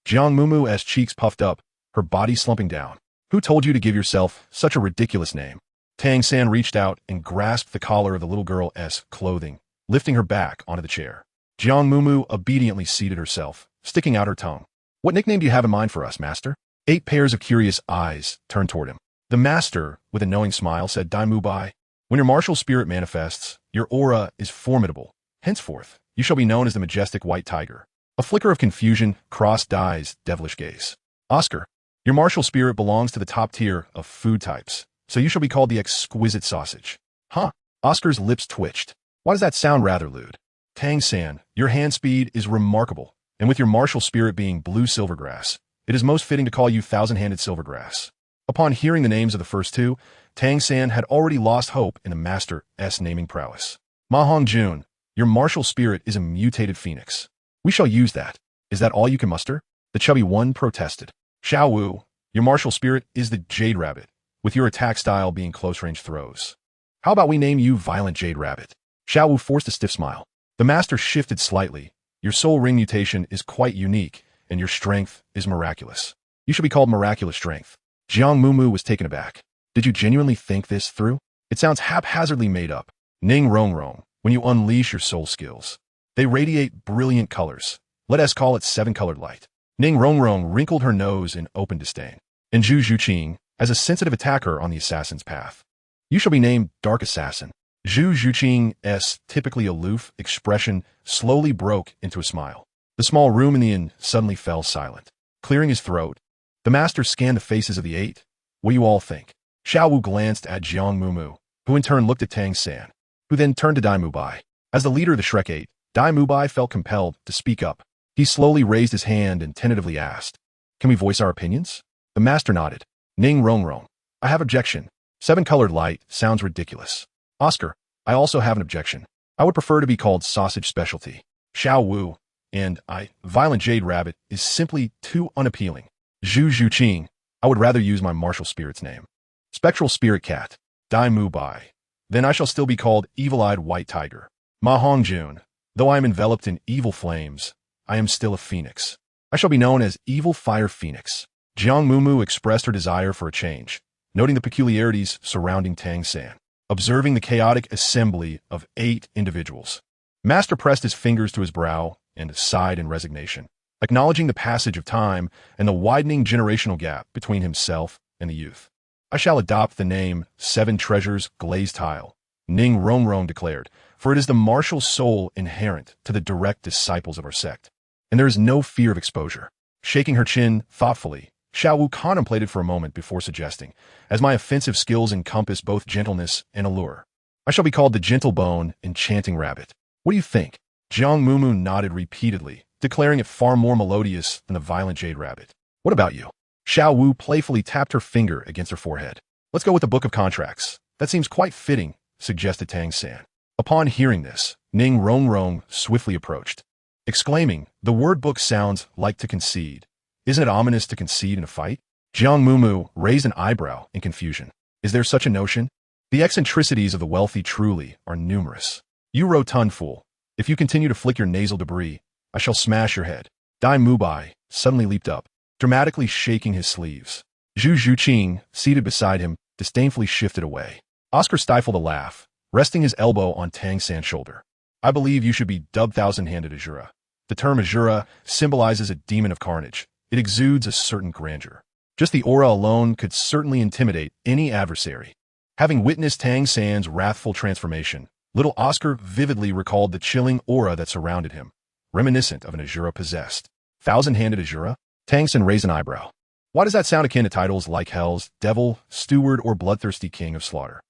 Jiang Mumu's cheeks puffed up, her body slumping down. "Who told you to give yourself such a ridiculous name?" Tang San reached out and grasped the collar of the little girl's clothing, lifting her back onto the chair. Jiang Mumu obediently seated herself, sticking out her tongue. "What nickname do you have in mind for us, master?" 8 pairs of curious eyes turned toward him. The master, with a knowing smile, said, "Dai Mu Bai, when your martial spirit manifests, your aura is formidable. Henceforth, you shall be known as the majestic white tiger." A flicker of confusion crossed Dai's devilish gaze. "Oscar, your martial spirit belongs to the top tier of food types, so you shall be called the exquisite sausage." "Huh?" Oscar's lips twitched. "Why does that sound rather lewd?" "Tang San, your hand speed is remarkable, and with your martial spirit being blue silvergrass, it is most fitting to call you thousand-handed silvergrass." Upon hearing the names of the first two, Tang San had already lost hope in the master's naming prowess. "Ma Hongjun, your martial spirit is a mutated phoenix. We shall use that. Is that all you can muster?" The chubby one protested. "Xiao Wu, your martial spirit is the Jade Rabbit, with your attack style being close-range throws. How about we name you Violent Jade Rabbit?" Xiao Wu forced a stiff smile. The master shifted slightly. "Your soul ring mutation is quite unique, and your strength is miraculous. You should be called Miraculous Strength." Jiang Mumu was taken aback. "Did you genuinely think this through? It sounds haphazardly made up." "Ning Rong Rong, when you unleash your soul skills, they radiate brilliant colors. Let us call it 7-colored light." Ning Rong Rong wrinkled her nose in open disdain. "And Zhu Zhuqing, as a sensitive attacker on the assassin's path, you shall be named Dark Assassin." Zhu Zhuqing's typically aloof expression slowly broke into a smile. The small room in the inn suddenly fell silent. Clearing his throat, the master scanned the faces of the 8. "What do you all think?" Xiao Wu glanced at Jiang Mumu, who in turn looked at Tang San, who then turned to Dai Mu Bai. As the leader of the Shrek 8, Dai Mu Bai felt compelled to speak up. He slowly raised his hand and tentatively asked, "Can we voice our opinions?" The master nodded. "Ning Rong Rong, I have objection. 7-colored light sounds ridiculous." "Oscar, I also have an objection. I would prefer to be called Sausage Specialty." "Xiao Wu, and Violent Jade Rabbit is simply too unappealing." "Zhu Zhuqing, I would rather use my martial spirit's name. Spectral Spirit Cat, Dai Mu Bai. Then I shall still be called Evil-Eyed White Tiger." "Ma Hongjun, though I am enveloped in evil flames, I am still a phoenix. I shall be known as Evil Fire Phoenix." Jiang Mumu expressed her desire for a change, noting the peculiarities surrounding Tang San. Observing the chaotic assembly of 8 individuals, Master pressed his fingers to his brow and sighed in resignation, acknowledging the passage of time and the widening generational gap between himself and the youth. "I shall adopt the name 7 Treasures Glazed Tile," Ning Rong Rong declared, "for it is the martial soul inherent to the direct disciples of our sect, and there is no fear of exposure." Shaking her chin thoughtfully, Xiao Wu contemplated for a moment before suggesting, "As my offensive skills encompass both gentleness and allure, I shall be called the Gentle Bone Enchanting Rabbit. What do you think?" Jiang Mumu nodded repeatedly, declaring it far more melodious than the Violent Jade Rabbit. "What about you?" Xiao Wu playfully tapped her finger against her forehead. "Let's go with the Book of Contracts. That seems quite fitting," suggested Tang San. Upon hearing this, Ning Rong Rong swiftly approached, exclaiming, "The word book sounds like to concede. Isn't it ominous to concede in a fight?" Jiang Mumu raised an eyebrow in confusion. "Is there such a notion? The eccentricities of the wealthy truly are numerous. You rotund fool, if you continue to flick your nasal debris, I shall smash your head." Dai Mu Bai suddenly leaped up, dramatically shaking his sleeves. Zhu Zhuqing, seated beside him, disdainfully shifted away. Oscar stifled a laugh, resting his elbow on Tang San's shoulder. "I believe you should be dubbed Thousand-Handed Azura. The term Azura symbolizes a demon of carnage. It exudes a certain grandeur. Just the aura alone could certainly intimidate any adversary." Having witnessed Tang San's wrathful transformation, little Oscar vividly recalled the chilling aura that surrounded him, reminiscent of an Azura possessed. "Thousand-Handed Azura?" Tang San raised an eyebrow. "Why does that sound akin to titles like Hell's Devil, Steward, or Bloodthirsty King of Slaughter?"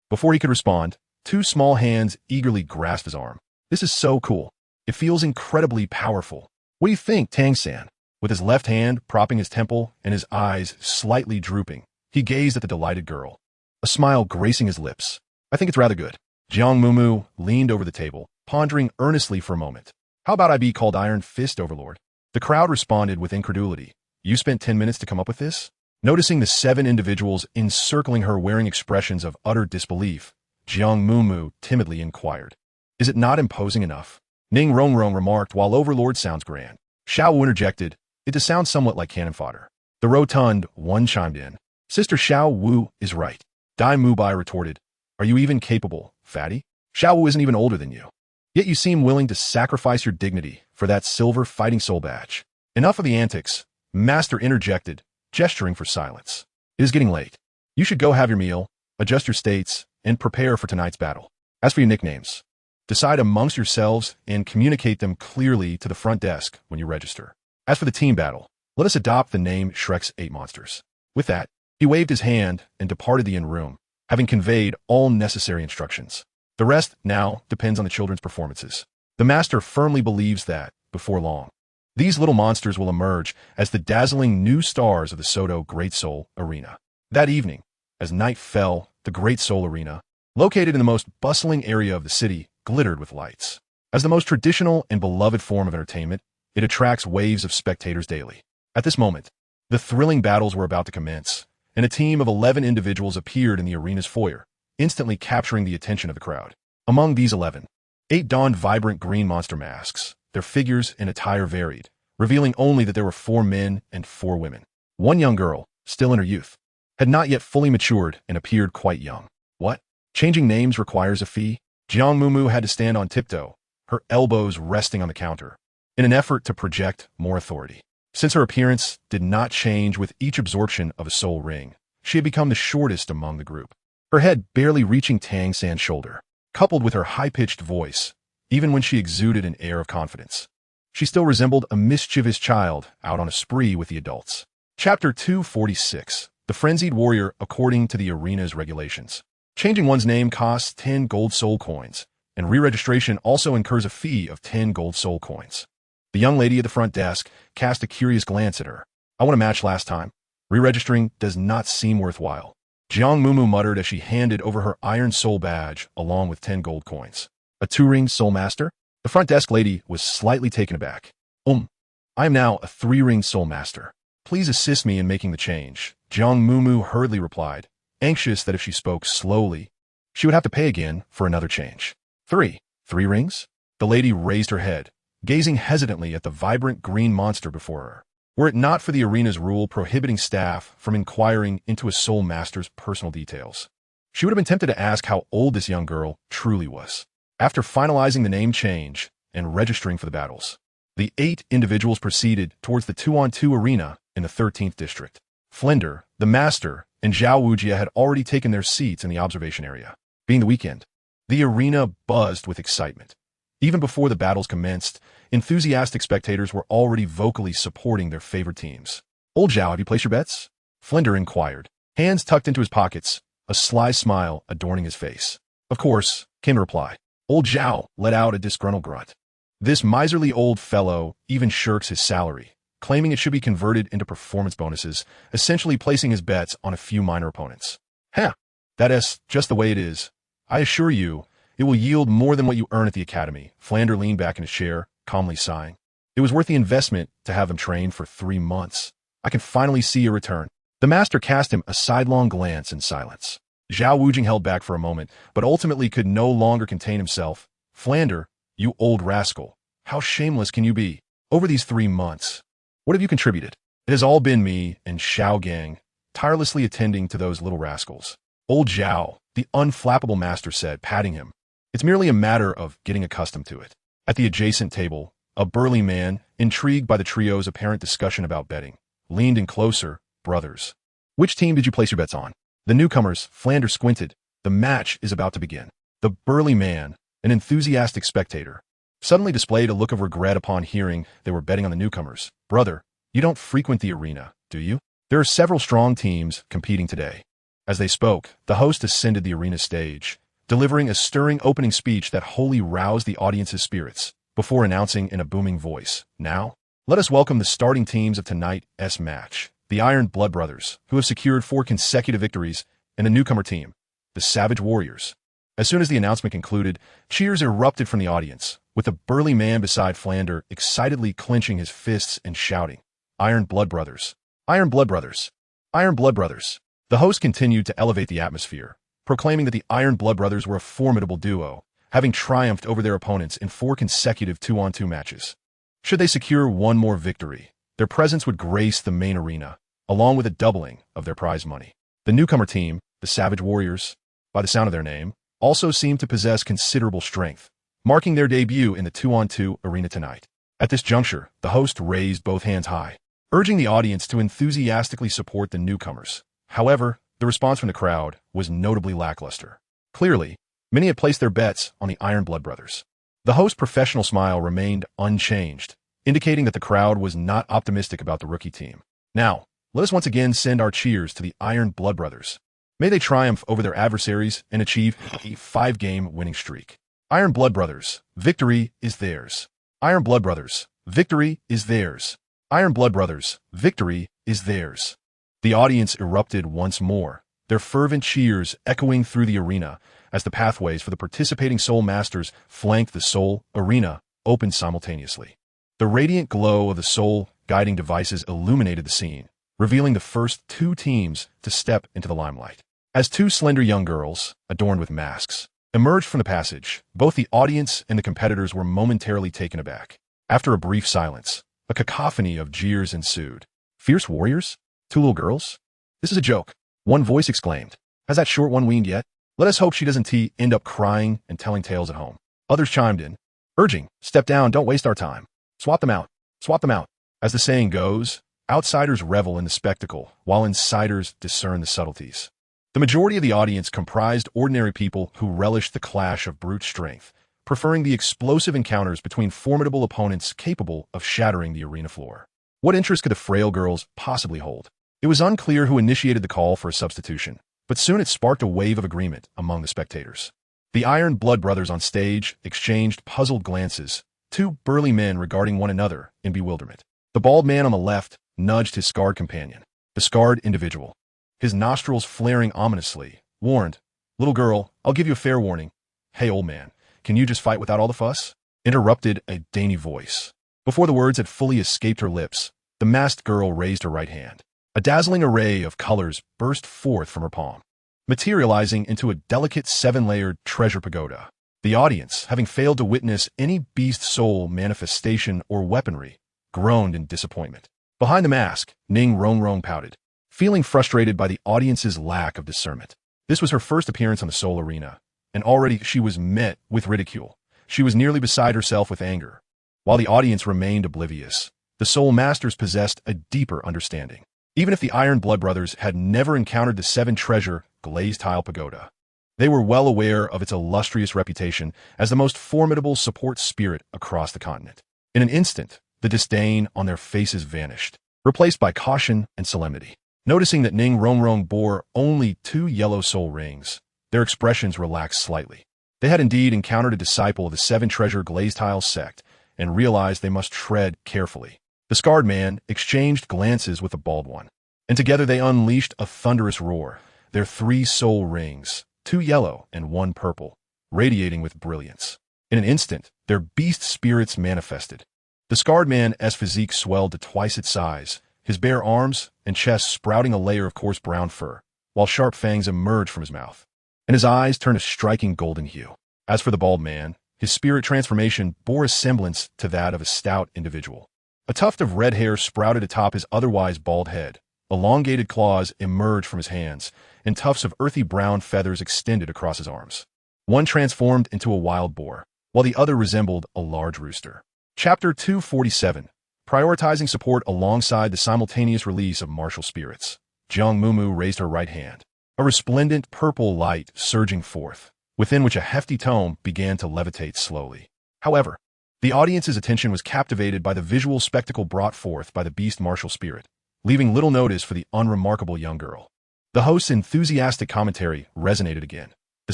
Before he could respond, 2 small hands eagerly grasped his arm. "This is so cool. It feels incredibly powerful." What do you think, Tang-san? With his left hand propping his temple and his eyes slightly drooping, he gazed at the delighted girl, a smile gracing his lips. I think it's rather good. Jiang Mumu leaned over the table, pondering earnestly for a moment. How about I be called Iron Fist Overlord? The crowd responded with incredulity. You spent 10 minutes to come up with this? Noticing the 7 individuals encircling her wearing expressions of utter disbelief, Jiang Mumu timidly inquired. Is it not imposing enough? Ning Rongrong remarked while Overlord sounds grand. Xiao Wu interjected. It does sound somewhat like cannon fodder. The rotund one chimed in. Sister Xiao Wu is right. Dai Mubai retorted. Are you even capable, fatty? Xiao Wu isn't even older than you. Yet you seem willing to sacrifice your dignity for that silver fighting soul badge. Enough of the antics, Master interjected, gesturing for silence. It is getting late. You should go have your meal, adjust your states, and prepare for tonight's battle. As for your nicknames, decide amongst yourselves and communicate them clearly to the front desk when you register. As for the team battle, let us adopt the name Shrek's 8 Monsters. With that, he waved his hand and departed the inn room, having conveyed all necessary instructions. The rest now depends on the children's performances. The master firmly believes that, before long, these little monsters will emerge as the dazzling new stars of the Soto Great Soul Arena. That evening, as night fell, the Great Soul Arena, located in the most bustling area of the city, glittered with lights. As the most traditional and beloved form of entertainment, it attracts waves of spectators daily. At this moment, the thrilling battles were about to commence, and a team of 11 individuals appeared in the arena's foyer, instantly capturing the attention of the crowd. Among these 11, 8 donned vibrant green monster masks. Their figures and attire varied, revealing only that there were 4 men and 4 women. One young girl, still in her youth, had not yet fully matured and appeared quite young. What? Changing names requires a fee? Jiang Mumu had to stand on tiptoe, her elbows resting on the counter, in an effort to project more authority. Since her appearance did not change with each absorption of a soul ring, she had become the shortest among the group, her head barely reaching Tang San's shoulder. Coupled with her high-pitched voice, even when she exuded an air of confidence, she still resembled a mischievous child out on a spree with the adults. Chapter 246, The Frenzied Warrior According to the Arena's Regulations. Changing one's name costs 10 gold soul coins, and re-registration also incurs a fee of 10 gold soul coins. The young lady at the front desk cast a curious glance at her. I won a match last time. Re-registering does not seem worthwhile. Jiang Mumu muttered as she handed over her iron soul badge along with 10 gold coins. A 2-ring soul master? The front desk lady was slightly taken aback. I am now a 3-ring soul master. Please assist me in making the change, Jiang Mumu hurriedly replied, anxious that if she spoke slowly, she would have to pay again for another change. 3 rings? The lady raised her head, gazing hesitantly at the vibrant green monster before her. Were it not for the arena's rule prohibiting staff from inquiring into a soul master's personal details, she would have been tempted to ask how old this young girl truly was. After finalizing the name change and registering for the battles, the 8 individuals proceeded towards the 2-on-2 arena in the 13th district. Flender, the master, and Zhao Wujia had already taken their seats in the observation area. Being the weekend, the arena buzzed with excitement. Even before the battles commenced, enthusiastic spectators were already vocally supporting their favorite teams. Old Zhao, have you placed your bets? Flender inquired, hands tucked into his pockets, a sly smile adorning his face. Of course, came the reply. Old Zhao let out a disgruntled grunt. This miserly old fellow even shirks his salary, claiming it should be converted into performance bonuses, essentially placing his bets on a few minor opponents. That is just the way it is. I assure you, it will yield more than what you earn at the academy. Flander leaned back in his chair, calmly sighing. It was worth the investment to have him train for 3 months. I can finally see your return. The master cast him a sidelong glance in silence. Zhao Wujing held back for a moment, but ultimately could no longer contain himself. Flander, you old rascal, how shameless can you be? Over these 3 months, what have you contributed? It has all been me and Xiao Gang, tirelessly attending to those little rascals. Old Zhao, the unflappable master said, patting him. It's merely a matter of getting accustomed to it. At the adjacent table, a burly man, intrigued by the trio's apparent discussion about betting, leaned in closer. Brothers, which team did you place your bets on? The newcomers, Flander squinted. The match is about to begin. The burly man, an enthusiastic spectator, suddenly displayed a look of regret upon hearing they were betting on the newcomers. Brother, you don't frequent the arena, do you? There are several strong teams competing today. As they spoke, the host ascended the arena stage, delivering a stirring opening speech that wholly roused the audience's spirits, before announcing in a booming voice, Now, Let us welcome the starting teams of tonight's match, the Iron Blood Brothers, who have secured 4 consecutive victories, and a newcomer team, the Savage Warriors. As soon as the announcement concluded, cheers erupted from the audience, with a burly man beside Flander excitedly clenching his fists and shouting, "Iron Blood Brothers! Iron Blood Brothers! Iron Blood Brothers!" The host continued to elevate the atmosphere, proclaiming that the Iron Blood Brothers were a formidable duo, having triumphed over their opponents in 4 consecutive 2-on-2 matches. Should they secure one more victory, their presence would grace the main arena, along with a doubling of their prize money. The newcomer team, the Savage Warriors, by the sound of their name, also seemed to possess considerable strength, marking their debut in the 2-on-2 arena tonight. At this juncture, the host raised both hands high, urging the audience to enthusiastically support the newcomers. However, the response from the crowd was notably lackluster. Clearly, many had placed their bets on the Iron Blood Brothers. The host's professional smile remained unchanged, indicating that the crowd was not optimistic about the rookie team. Now, let us once again send our cheers to the Iron Blood Brothers. May they triumph over their adversaries and achieve a 5-game winning streak. Iron Blood Brothers, victory is theirs. Iron Blood Brothers, victory is theirs. Iron Blood Brothers, victory is theirs. The audience erupted once more, their fervent cheers echoing through the arena as the pathways for the participating Soul Masters flanked the Soul Arena opened simultaneously. The radiant glow of the Soul guiding devices illuminated the scene, revealing the first 2 teams to step into the limelight. As 2 slender young girls, adorned with masks, emerged from the passage, both the audience and the competitors were momentarily taken aback. After a brief silence, a cacophony of jeers ensued. "Fierce warriors? 2 little girls? This is a joke," one voice exclaimed. "Has that short one weaned yet? Let us hope she doesn't end up crying and telling tales at home." Others chimed in, urging, "Step down, don't waste our time. Swap them out. Swap them out." As the saying goes, outsiders revel in the spectacle, while insiders discern the subtleties. The majority of the audience comprised ordinary people who relished the clash of brute strength, preferring the explosive encounters between formidable opponents capable of shattering the arena floor. What interest could the frail girls possibly hold? It was unclear who initiated the call for a substitution, but soon it sparked a wave of agreement among the spectators. The Iron Blood Brothers on stage exchanged puzzled glances, 2 burly men regarding one another in bewilderment. The bald man on the left nudged his scarred companion, the scarred individual, his nostrils flaring ominously, warned, "Little girl, I'll give you a fair warning." "Hey, old man, can you just fight without all the fuss?" interrupted a dainty voice. Before the words had fully escaped her lips, the masked girl raised her right hand. A dazzling array of colors burst forth from her palm, materializing into a delicate 7-layered treasure pagoda. The audience, having failed to witness any beast soul manifestation or weaponry, groaned in disappointment. Behind the mask, Ning Rongrong pouted, feeling frustrated by the audience's lack of discernment. This was her first appearance on the Soul Arena, and already she was met with ridicule. She was nearly beside herself with anger. While the audience remained oblivious, the Soul Masters possessed a deeper understanding. Even if the Iron Blood Brothers had never encountered the 7-treasure glazed tile pagoda, they were well aware of its illustrious reputation as the most formidable support spirit across the continent. In an instant, the disdain on their faces vanished, replaced by caution and solemnity. Noticing that Ning Rongrong bore only 2 yellow soul rings, their expressions relaxed slightly. They had indeed encountered a disciple of the 7-treasure glazed tile sect and realized they must tread carefully. The scarred man exchanged glances with the bald one, and together they unleashed a thunderous roar, their 3 soul rings, 2 yellow and 1 purple, radiating with brilliance. In an instant, their beast spirits manifested. The scarred man's physique swelled to twice its size, his bare arms and chest sprouting a layer of coarse brown fur, while sharp fangs emerged from his mouth, and his eyes turned a striking golden hue. As for the bald man, his spirit transformation bore a semblance to that of a stout individual. A tuft of red hair sprouted atop his otherwise bald head, elongated claws emerged from his hands, and tufts of earthy brown feathers extended across his arms. One transformed into a wild boar, while the other resembled a large rooster. Chapter 247. Prioritizing support alongside the simultaneous release of martial spirits. Jiang Mumu raised her right hand, a resplendent purple light surging forth, within which a hefty tome began to levitate slowly. However, the audience's attention was captivated by the visual spectacle brought forth by the beast martial spirit, leaving little notice for the unremarkable young girl. The host's enthusiastic commentary resonated again. The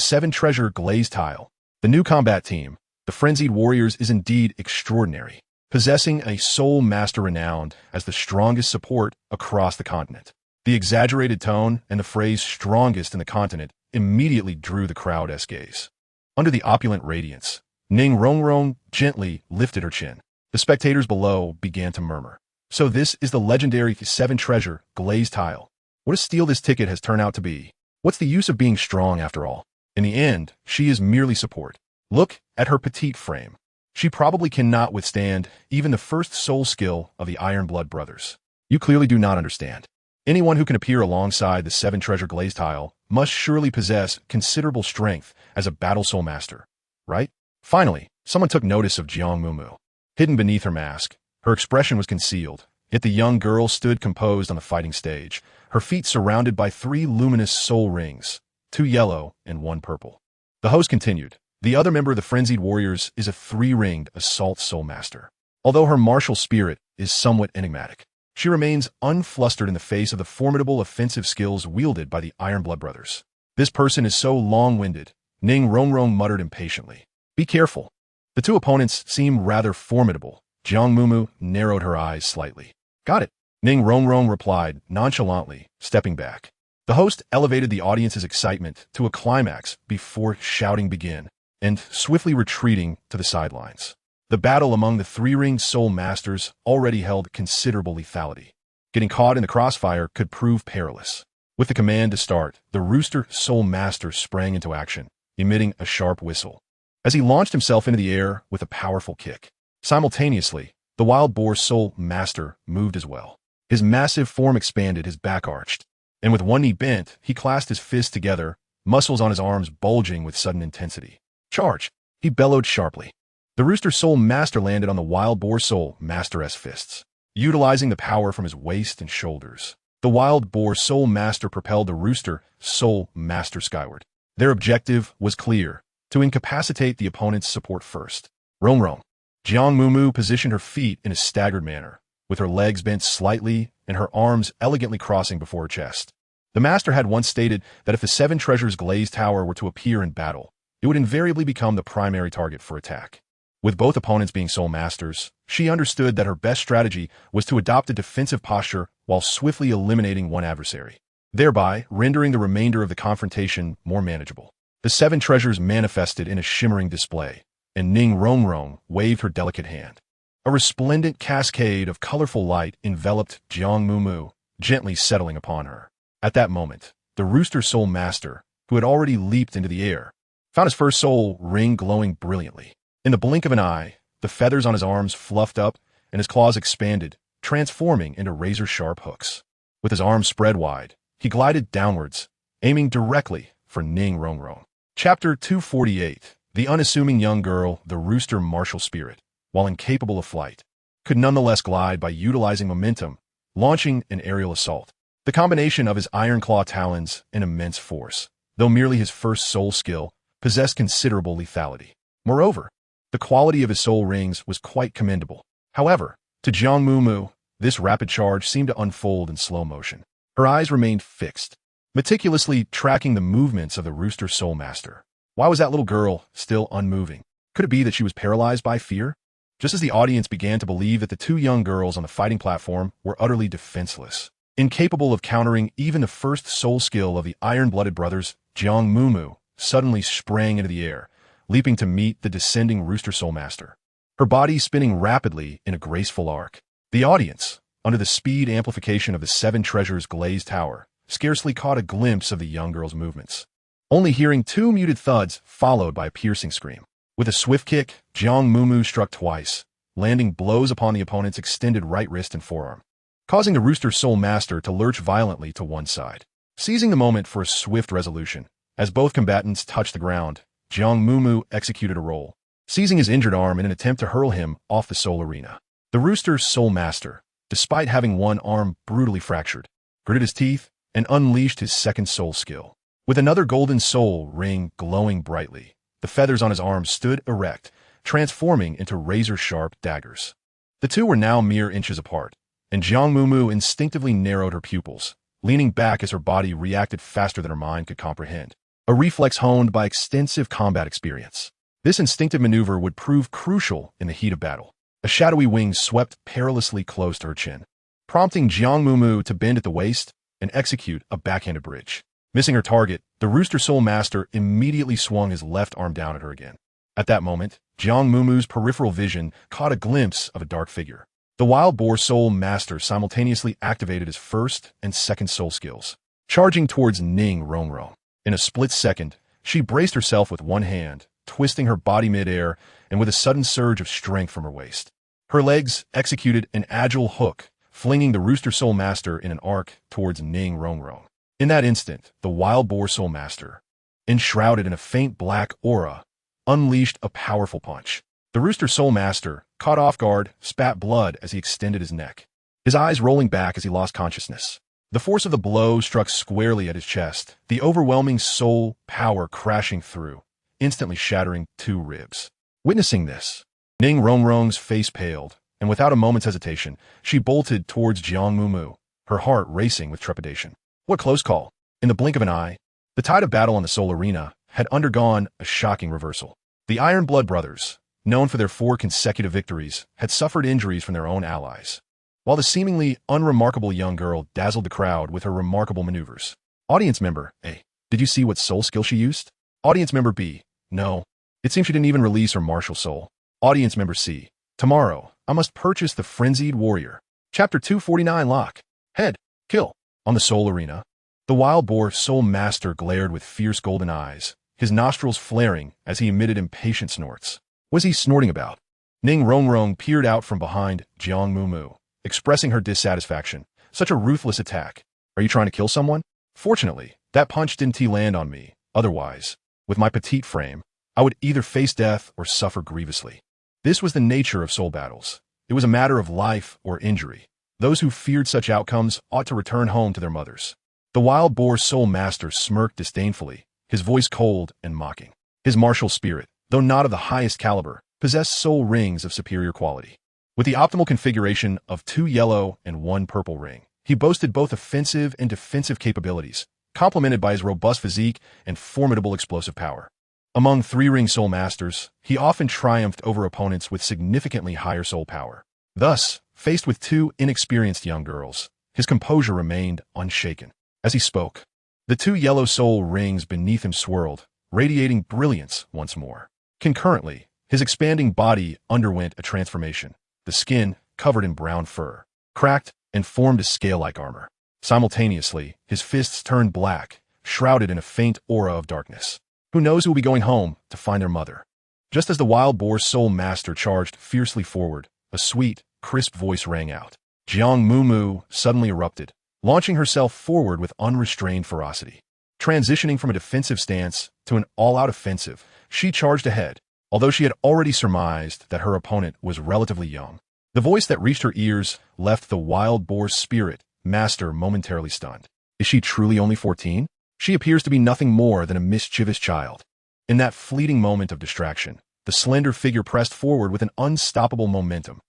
7-treasure glazed tile, the new combat team, the frenzied warriors is indeed extraordinary. possessing a soul master renowned as the strongest support across the continent. The exaggerated tone and the phrase strongest in the continent immediately drew the crowd's gaze. Under the opulent radiance, Ning Rongrong gently lifted her chin. The spectators below began to murmur. So this is the legendary seven treasure glazed tile. What a steal this ticket has turned out to be. What's the use of being strong after all? In the end, she is merely support. Look at her petite frame. She probably cannot withstand even the first soul skill of the Iron Blood brothers. You clearly do not understand. Anyone who can appear alongside the seven treasure glazed tile must surely possess considerable strength as a battle soul master, right? Finally, someone took notice of Jiang Mumu. Hidden beneath her mask, her expression was concealed, yet the young girl stood composed on the fighting stage, her feet surrounded by 3 luminous soul rings, 2 yellow and 1 purple. The host continued, the other member of the Frenzied Warriors is a 3-ringed assault soul master. Although her martial spirit is somewhat enigmatic, she remains unflustered in the face of the formidable offensive skills wielded by the Iron Blood brothers. This person is so long-winded, Ning Rongrong muttered impatiently. Be careful. The 2 opponents seem rather formidable. Jiang Mumu narrowed her eyes slightly. Got it, Ning Rongrong replied nonchalantly, stepping back. The host elevated the audience's excitement to a climax before shouting begin, and swiftly retreating to the sidelines. The battle among the 3-ringed soul masters already held considerable lethality. Getting caught in the crossfire could prove perilous. With the command to start, the Rooster Soul Master sprang into action, emitting a sharp whistle. As he launched himself into the air with a powerful kick. Simultaneously, the Wild Boar Soul Master moved as well. His massive form expanded, his back arched, and with one knee bent, he clasped his fists together, muscles on his arms bulging with sudden intensity. Charge! He bellowed sharply. The Rooster Soul Master landed on the Wild Boar Soul Master's fists. Utilizing the power from his waist and shoulders, the Wild Boar Soul Master propelled the Rooster Soul Master skyward. Their objective was clear, to incapacitate the opponent's support first. Rongrong. Jiang Mumu positioned her feet in a staggered manner, with her legs bent slightly and her arms elegantly crossing before her chest. The master had once stated that if the 7 treasures glazed tower were to appear in battle, it would invariably become the primary target for attack. With both opponents being soul masters, she understood that her best strategy was to adopt a defensive posture while swiftly eliminating one adversary, thereby rendering the remainder of the confrontation more manageable. The 7 treasures manifested in a shimmering display, and Ning Rongrong waved her delicate hand. A resplendent cascade of colorful light enveloped Jiang Mumu, gently settling upon her. At that moment, the Rooster Soul Master, who had already leaped into the air, found his first soul ring glowing brilliantly. In the blink of an eye, the feathers on his arms fluffed up and his claws expanded, transforming into razor-sharp hooks. With his arms spread wide, he glided downwards, aiming directly for Ning Rongrong. Chapter 248. The unassuming young girl, the Rooster Martial Spirit, while incapable of flight, could nonetheless glide by utilizing momentum, launching an aerial assault. The combination of his iron claw talons and immense force, though merely his first soul skill, possessed considerable lethality. Moreover, the quality of his soul rings was quite commendable. However, to Jiang Mumu, this rapid charge seemed to unfold in slow motion. Her eyes remained fixed, meticulously tracking the movements of the Rooster Soul Master. Why was that little girl still unmoving? Could it be that she was paralyzed by fear? Just as the audience began to believe that the 2 young girls on the fighting platform were utterly defenseless, incapable of countering even the first soul skill of the iron-blooded brothers, Jiang Mumu suddenly sprang into the air, leaping to meet the descending Rooster Soul Master, her body spinning rapidly in a graceful arc. The audience, under the speed amplification of the 7 treasures glazed tower, scarcely caught a glimpse of the young girl's movements, only hearing 2 muted thuds followed by a piercing scream. With a swift kick, Jiang Mumu struck twice, landing blows upon the opponent's extended right wrist and forearm, causing the Rooster Soul Master to lurch violently to one side. Seizing the moment for a swift resolution, as both combatants touched the ground, Jiang Mumu executed a roll, seizing his injured arm in an attempt to hurl him off the soul arena. The Rooster Soul Master, despite having one arm brutally fractured, gritted his teeth and unleashed his second soul skill. With another golden soul ring glowing brightly, the feathers on his arms stood erect, transforming into razor-sharp daggers. The 2 were now mere inches apart, and Jiang Mumu instinctively narrowed her pupils, leaning back as her body reacted faster than her mind could comprehend, a reflex honed by extensive combat experience. This instinctive maneuver would prove crucial in the heat of battle. A shadowy wing swept perilously close to her chin, prompting Jiang Mumu to bend at the waist and execute a backhanded bridge. Missing her target, the Rooster Soul Master immediately swung his left arm down at her again. At that moment, Jiang Mumu's peripheral vision caught a glimpse of a dark figure. The Wild Boar Soul Master simultaneously activated his first and second soul skills, charging towards Ning Rongrong. In a split second, she braced herself with one hand, twisting her body mid-air and with a sudden surge of strength from her waist. Her legs executed an agile hook, flinging the Rooster Soul Master in an arc towards Ning Rongrong. In that instant, the Wild Boar Soul Master, enshrouded in a faint black aura, unleashed a powerful punch. The Rooster Soul Master, caught off guard, spat blood as he extended his neck, his eyes rolling back as he lost consciousness. The force of the blow struck squarely at his chest, the overwhelming soul power crashing through, instantly shattering 2 ribs. Witnessing this, Ning Rongrong's face paled, and without a moment's hesitation, she bolted towards Jiang Mumu, her heart racing with trepidation. What close call! In the blink of an eye, the tide of battle on the soul arena had undergone a shocking reversal. The Iron Blood Brothers, known for their 4 consecutive victories, had suffered injuries from their own allies, while the seemingly unremarkable young girl dazzled the crowd with her remarkable maneuvers. Audience member A: did you see what soul skill she used? Audience member B: no. It seems she didn't even release her martial soul. Audience member C: tomorrow, I must purchase the Frenzied Warrior. Chapter 249 Lock. Head. Kill. On the soul arena, the Wild Boar Soul Master glared with fierce golden eyes, his nostrils flaring as he emitted impatient snorts. What was he snorting about? Ning Rongrong peered out from behind Jiang Mumu, expressing her dissatisfaction. Such a ruthless attack. Are you trying to kill someone? Fortunately, that punch didn't land on me. Otherwise, with my petite frame, I would either face death or suffer grievously. This was the nature of soul battles. It was a matter of life or injury. Those who feared such outcomes ought to return home to their mothers. The Wild Boar Soul Master smirked disdainfully, his voice cold and mocking. His martial spirit, though not of the highest caliber, possessed soul rings of superior quality. With the optimal configuration of 2 yellow and 1 purple ring, he boasted both offensive and defensive capabilities, complemented by his robust physique and formidable explosive power. Among 3-ring soul masters, he often triumphed over opponents with significantly higher soul power. Thus, faced with 2 inexperienced young girls, his composure remained unshaken. As he spoke, the 2 yellow soul rings beneath him swirled, radiating brilliance once more. Concurrently, his expanding body underwent a transformation. The skin, covered in brown fur, cracked and formed a scale-like armor. Simultaneously, his fists turned black, shrouded in a faint aura of darkness. Who knows who will be going home to find their mother? Just as the Wild Boar Soul Master charged fiercely forward, a sweet, crisp voice rang out. Jiang Mumu suddenly erupted, launching herself forward with unrestrained ferocity. Transitioning from a defensive stance to an all-out offensive, she charged ahead, although she had already surmised that her opponent was relatively young. The voice that reached her ears left the Wild Boar Spirit Master momentarily stunned. Is she truly only 14? She appears to be nothing more than a mischievous child. In that fleeting moment of distraction, the slender figure pressed forward with an unstoppable momentum.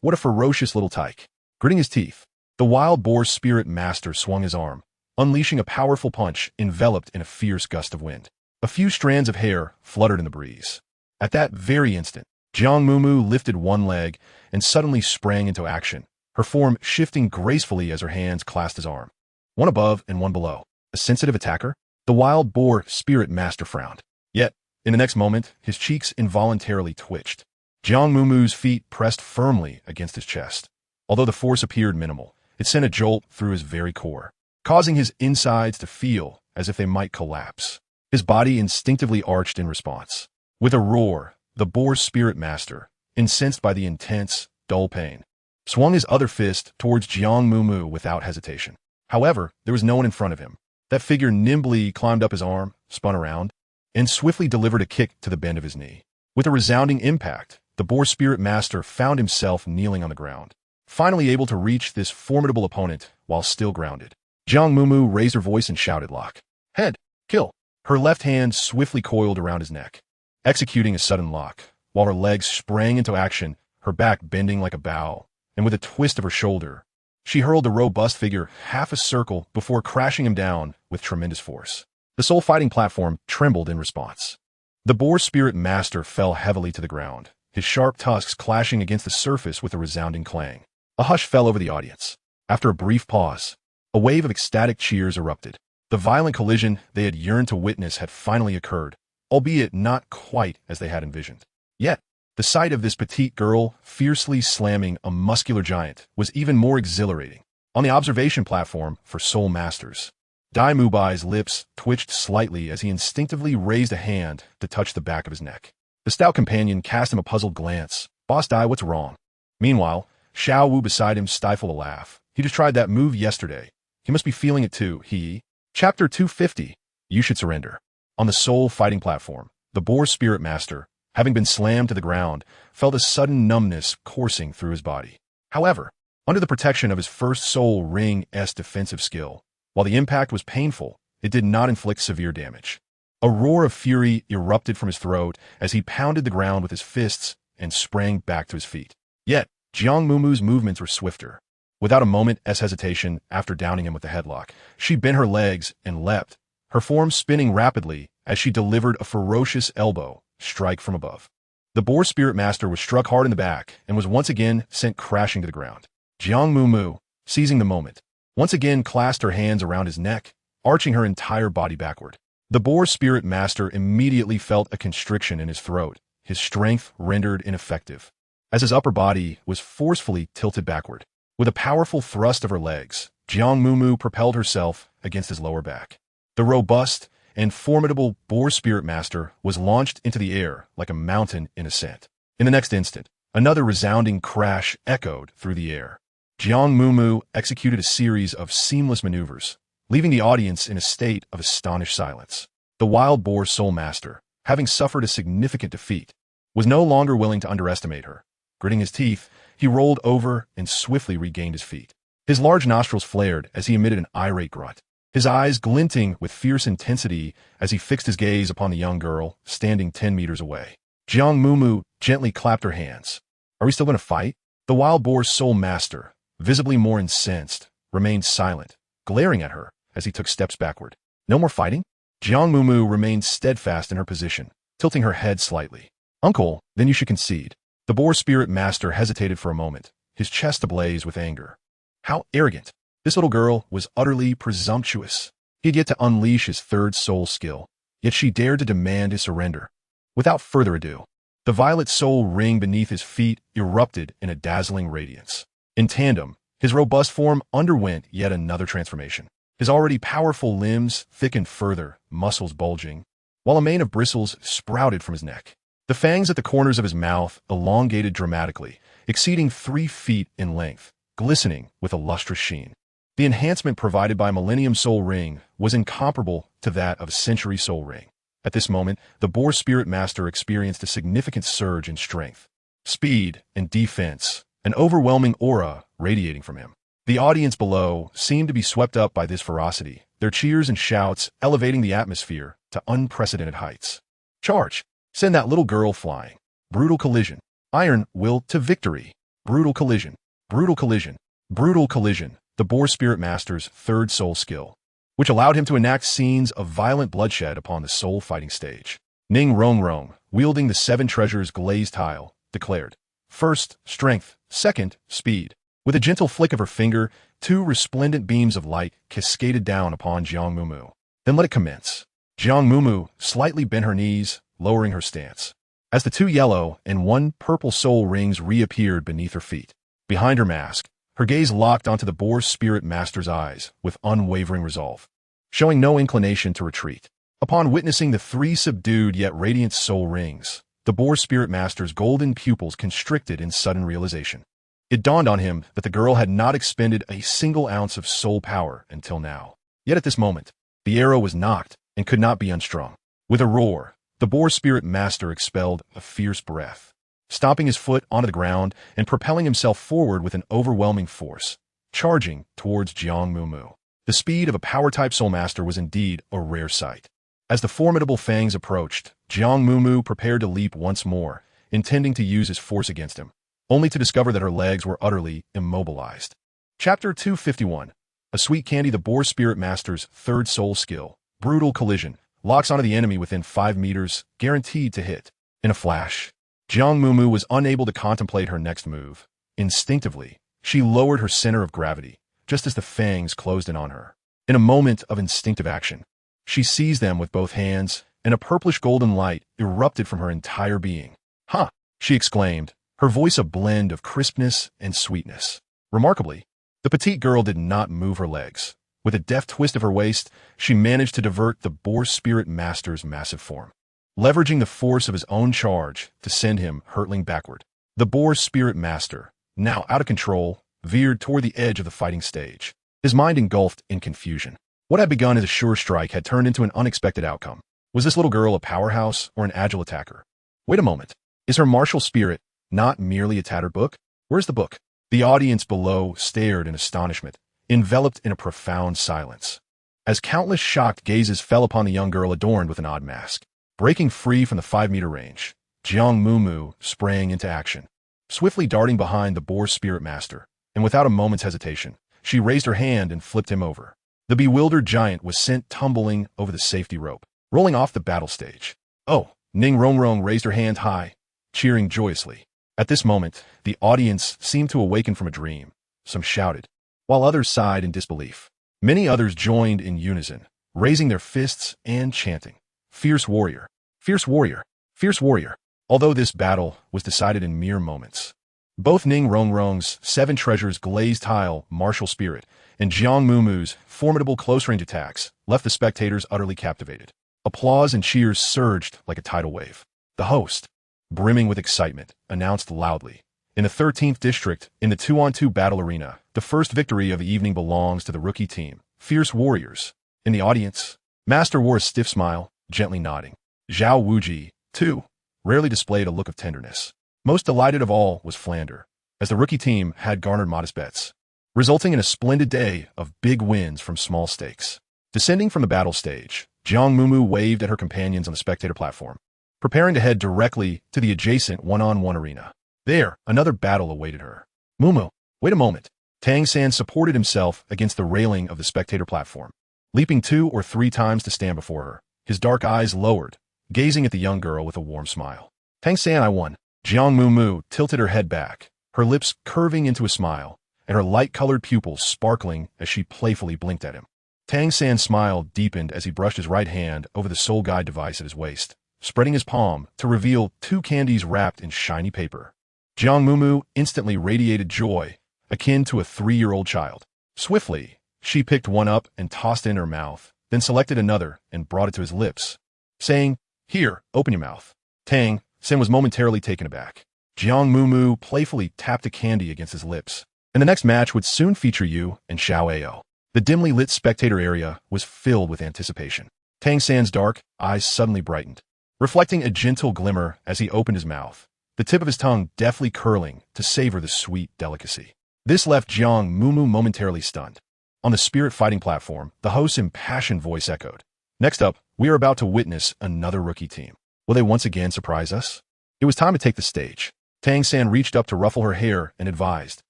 What a ferocious little tyke. Gritting his teeth, the Wild Boar Spirit Master swung his arm, unleashing a powerful punch enveloped in a fierce gust of wind. A few strands of hair fluttered in the breeze. At that very instant, Jiang Mumu lifted one leg and suddenly sprang into action, her form shifting gracefully as her hands clasped his arm. One above and one below. A sensitive attacker? The Wild Boar Spirit Master frowned. Yet, in the next moment, his cheeks involuntarily twitched. Jiang Mumu's feet pressed firmly against his chest. Although the force appeared minimal, it sent a jolt through his very core, causing his insides to feel as if they might collapse. His body instinctively arched in response. With a roar, the Boar Spirit Master, incensed by the intense, dull pain, swung his other fist towards Jiang Mumu without hesitation. However, there was no one in front of him. That figure nimbly climbed up his arm, spun around, and swiftly delivered a kick to the bend of his knee. With a resounding impact, the Boar Spirit Master found himself kneeling on the ground, finally able to reach this formidable opponent while still grounded. Jiang Mumu raised her voice and shouted, "Lock. Head. Kill." Her left hand swiftly coiled around his neck, executing a sudden lock, while her legs sprang into action, her back bending like a bow, and with a twist of her shoulder, she hurled the robust figure half a circle before crashing him down with tremendous force. The soul fighting platform trembled in response. The Boar Spirit Master fell heavily to the ground, his sharp tusks clashing against the surface with a resounding clang. A hush fell over the audience. After a brief pause, a wave of ecstatic cheers erupted. The violent collision they had yearned to witness had finally occurred, albeit not quite as they had envisioned. Yet, the sight of this petite girl fiercely slamming a muscular giant was even more exhilarating. On the observation platform for Soul Masters, Dai Mubai's lips twitched slightly as he instinctively raised a hand to touch the back of his neck. The stout companion cast him a puzzled glance. "Boss Dai, what's wrong?" Meanwhile, Xiao Wu beside him stifled a laugh. "He just tried that move yesterday. He must be feeling it too, he." Chapter 250. You Should Surrender. On the Soul Fighting platform, the Boar Spirit Master, having been slammed to the ground, felt a sudden numbness coursing through his body. However, under the protection of his first Soul Ring-esque defensive skill, while the impact was painful, it did not inflict severe damage. A roar of fury erupted from his throat as he pounded the ground with his fists and sprang back to his feet. Yet, Jiang Mumu's movements were swifter. Without a moment's hesitation after downing him with a headlock, she bent her legs and leapt, her form spinning rapidly as she delivered a ferocious elbow strike from above. The Boar Spirit Master was struck hard in the back and was once again sent crashing to the ground. Jiang Mumu, seizing the moment, once again clasped her hands around his neck, arching her entire body backward. The Boar Spirit Master immediately felt a constriction in his throat, his strength rendered ineffective, as his upper body was forcefully tilted backward. With a powerful thrust of her legs, Jiang Mumu propelled herself against his lower back. The robust and formidable Boar Spirit Master was launched into the air like a mountain in ascent. In the next instant, another resounding crash echoed through the air. Jiang Mumu executed a series of seamless maneuvers, leaving the audience in a state of astonished silence. The Wild Boar Soul Master, having suffered a significant defeat, was no longer willing to underestimate her. Gritting his teeth, he rolled over and swiftly regained his feet. His large nostrils flared as he emitted an irate grunt, his eyes glinting with fierce intensity as he fixed his gaze upon the young girl standing 10 meters away. Jiang Mumu gently clapped her hands. "Are we still going to fight?" The Wild Boar's Soul Master, visibly more incensed, remained silent, glaring at her as he took steps backward. "No more fighting?" Jiang Mumu remained steadfast in her position, tilting her head slightly. "Uncle, then you should concede." The Boar Spirit Master hesitated for a moment, his chest ablaze with anger. How arrogant! This little girl was utterly presumptuous. He had yet to unleash his third soul skill, yet she dared to demand his surrender. Without further ado, the violet soul ring beneath his feet erupted in a dazzling radiance. In tandem, his robust form underwent yet another transformation. His already powerful limbs thickened further, muscles bulging, while a mane of bristles sprouted from his neck. The fangs at the corners of his mouth elongated dramatically, exceeding 3 feet in length, glistening with a lustrous sheen. The enhancement provided by Millennium Soul Ring was incomparable to that of a Century Soul Ring. At this moment, the Boar Spirit Master experienced a significant surge in strength, speed, and defense, an overwhelming aura radiating from him. The audience below seemed to be swept up by this ferocity, their cheers and shouts elevating the atmosphere to unprecedented heights. "Charge! Send that little girl flying." Brutal collision. Iron will to victory. Brutal collision. Brutal collision. Brutal collision. The Boar Spirit Master's third soul skill, which allowed him to enact scenes of violent bloodshed upon the soul fighting stage. Ning Rongrong, wielding the 7 treasures glazed tile, declared, "First, strength. Second, speed." With a gentle flick of her finger, 2 resplendent beams of light cascaded down upon Jiang Mumu. "Then let it commence." Jiang Mumu slightly bent her knees, lowering her stance, as the 2 yellow and 1 purple soul rings reappeared beneath her feet. Behind her mask, her gaze locked onto the Boar Spirit Master's eyes with unwavering resolve, showing no inclination to retreat. Upon witnessing the 3 subdued yet radiant soul rings, the Boar Spirit Master's golden pupils constricted in sudden realization. It dawned on him that the girl had not expended a single ounce of soul power until now. Yet at this moment, the arrow was nocked and could not be unstrung. With a roar, the Boar Spirit Master expelled a fierce breath, stomping his foot onto the ground and propelling himself forward with an overwhelming force, charging towards Jiang Mumu. The speed of a power-type Soul Master was indeed a rare sight. As the formidable fangs approached, Jiang Mumu prepared to leap once more, intending to use his force against him, only to discover that her legs were utterly immobilized. Chapter 251. A Sweet Candy. The Boar Spirit Master's third soul skill, Brutal Collision, locks onto the enemy within 5 meters, guaranteed to hit. In a flash, Jiang Mumu was unable to contemplate her next move. Instinctively, she lowered her center of gravity, just as the fangs closed in on her. In a moment of instinctive action, she seized them with both hands, and a purplish golden light erupted from her entire being. "Huh!" she exclaimed, her voice a blend of crispness and sweetness. Remarkably, the petite girl did not move her legs. With a deft twist of her waist, she managed to divert the Boar Spirit Master's massive form, leveraging the force of his own charge to send him hurtling backward. The Boar Spirit Master, now out of control, veered toward the edge of the fighting stage, his mind engulfed in confusion. What had begun as a sure strike had turned into an unexpected outcome. Was this little girl a powerhouse or an agile attacker? Wait a moment. Is her martial spirit not merely a tattered book? Where's the book? The audience below stared in astonishment, enveloped in a profound silence, as countless shocked gazes fell upon the young girl adorned with an odd mask. Breaking free from the 5-meter range, Jiang Mumu sprang into action, swiftly darting behind the Boar Spirit Master, and without a moment's hesitation, she raised her hand and flipped him over. The bewildered giant was sent tumbling over the safety rope, rolling off the battle stage. "Oh!" Ning Rongrong raised her hand high, cheering joyously. At this moment, the audience seemed to awaken from a dream. Some shouted, while others sighed in disbelief. Many others joined in unison, raising their fists and chanting, "Fierce warrior! Fierce warrior! Fierce warrior!" Although this battle was decided in mere moments, both Ning Rongrong's 7 treasures glazed tile martial spirit and Jiang Mumu's formidable close-range attacks left the spectators utterly captivated. Applause and cheers surged like a tidal wave. The host, brimming with excitement, announced loudly, "In the 13th district, in the 2-on-2 battle arena, the first victory of the evening belongs to the rookie team, Fierce Warriors." In the audience, Master wore a stiff smile, gently nodding. Zhao Wuji, too, rarely displayed a look of tenderness. Most delighted of all was Flander, as the rookie team had garnered modest bets, resulting in a splendid day of big wins from small stakes. Descending from the battle stage, Jiang Mumu waved at her companions on the spectator platform, preparing to head directly to the adjacent 1-on-1 arena. There, another battle awaited her. "Mumu, wait a moment." Tang San supported himself against the railing of the spectator platform, leaping 2 or 3 times to stand before her, his dark eyes lowered, gazing at the young girl with a warm smile. "Tang San, I won." Jiang Mumu tilted her head back, her lips curving into a smile, and her light-colored pupils sparkling as she playfully blinked at him. Tang San's smile deepened as he brushed his right hand over the soul guide device at his waist, spreading his palm to reveal 2 candies wrapped in shiny paper. Jiang Mumu instantly radiated joy, akin to a 3-year-old child. Swiftly, she picked one up and tossed it in her mouth, then selected another and brought it to his lips, saying, "Here, open your mouth." Tang San was momentarily taken aback. Jiang Mumu playfully tapped a candy against his lips, and the next match would soon feature you and Xiao Ao. The dimly lit spectator area was filled with anticipation. Tang San's dark eyes suddenly brightened, reflecting a gentle glimmer as he opened his mouth, the tip of his tongue deftly curling to savor the sweet delicacy. This left Jiang Mumu momentarily stunned. On the spirit fighting platform, the host's impassioned voice echoed. "Next up, we are about to witness another rookie team. Will they once again surprise us?" It was time to take the stage. Tang San reached up to ruffle her hair and advised,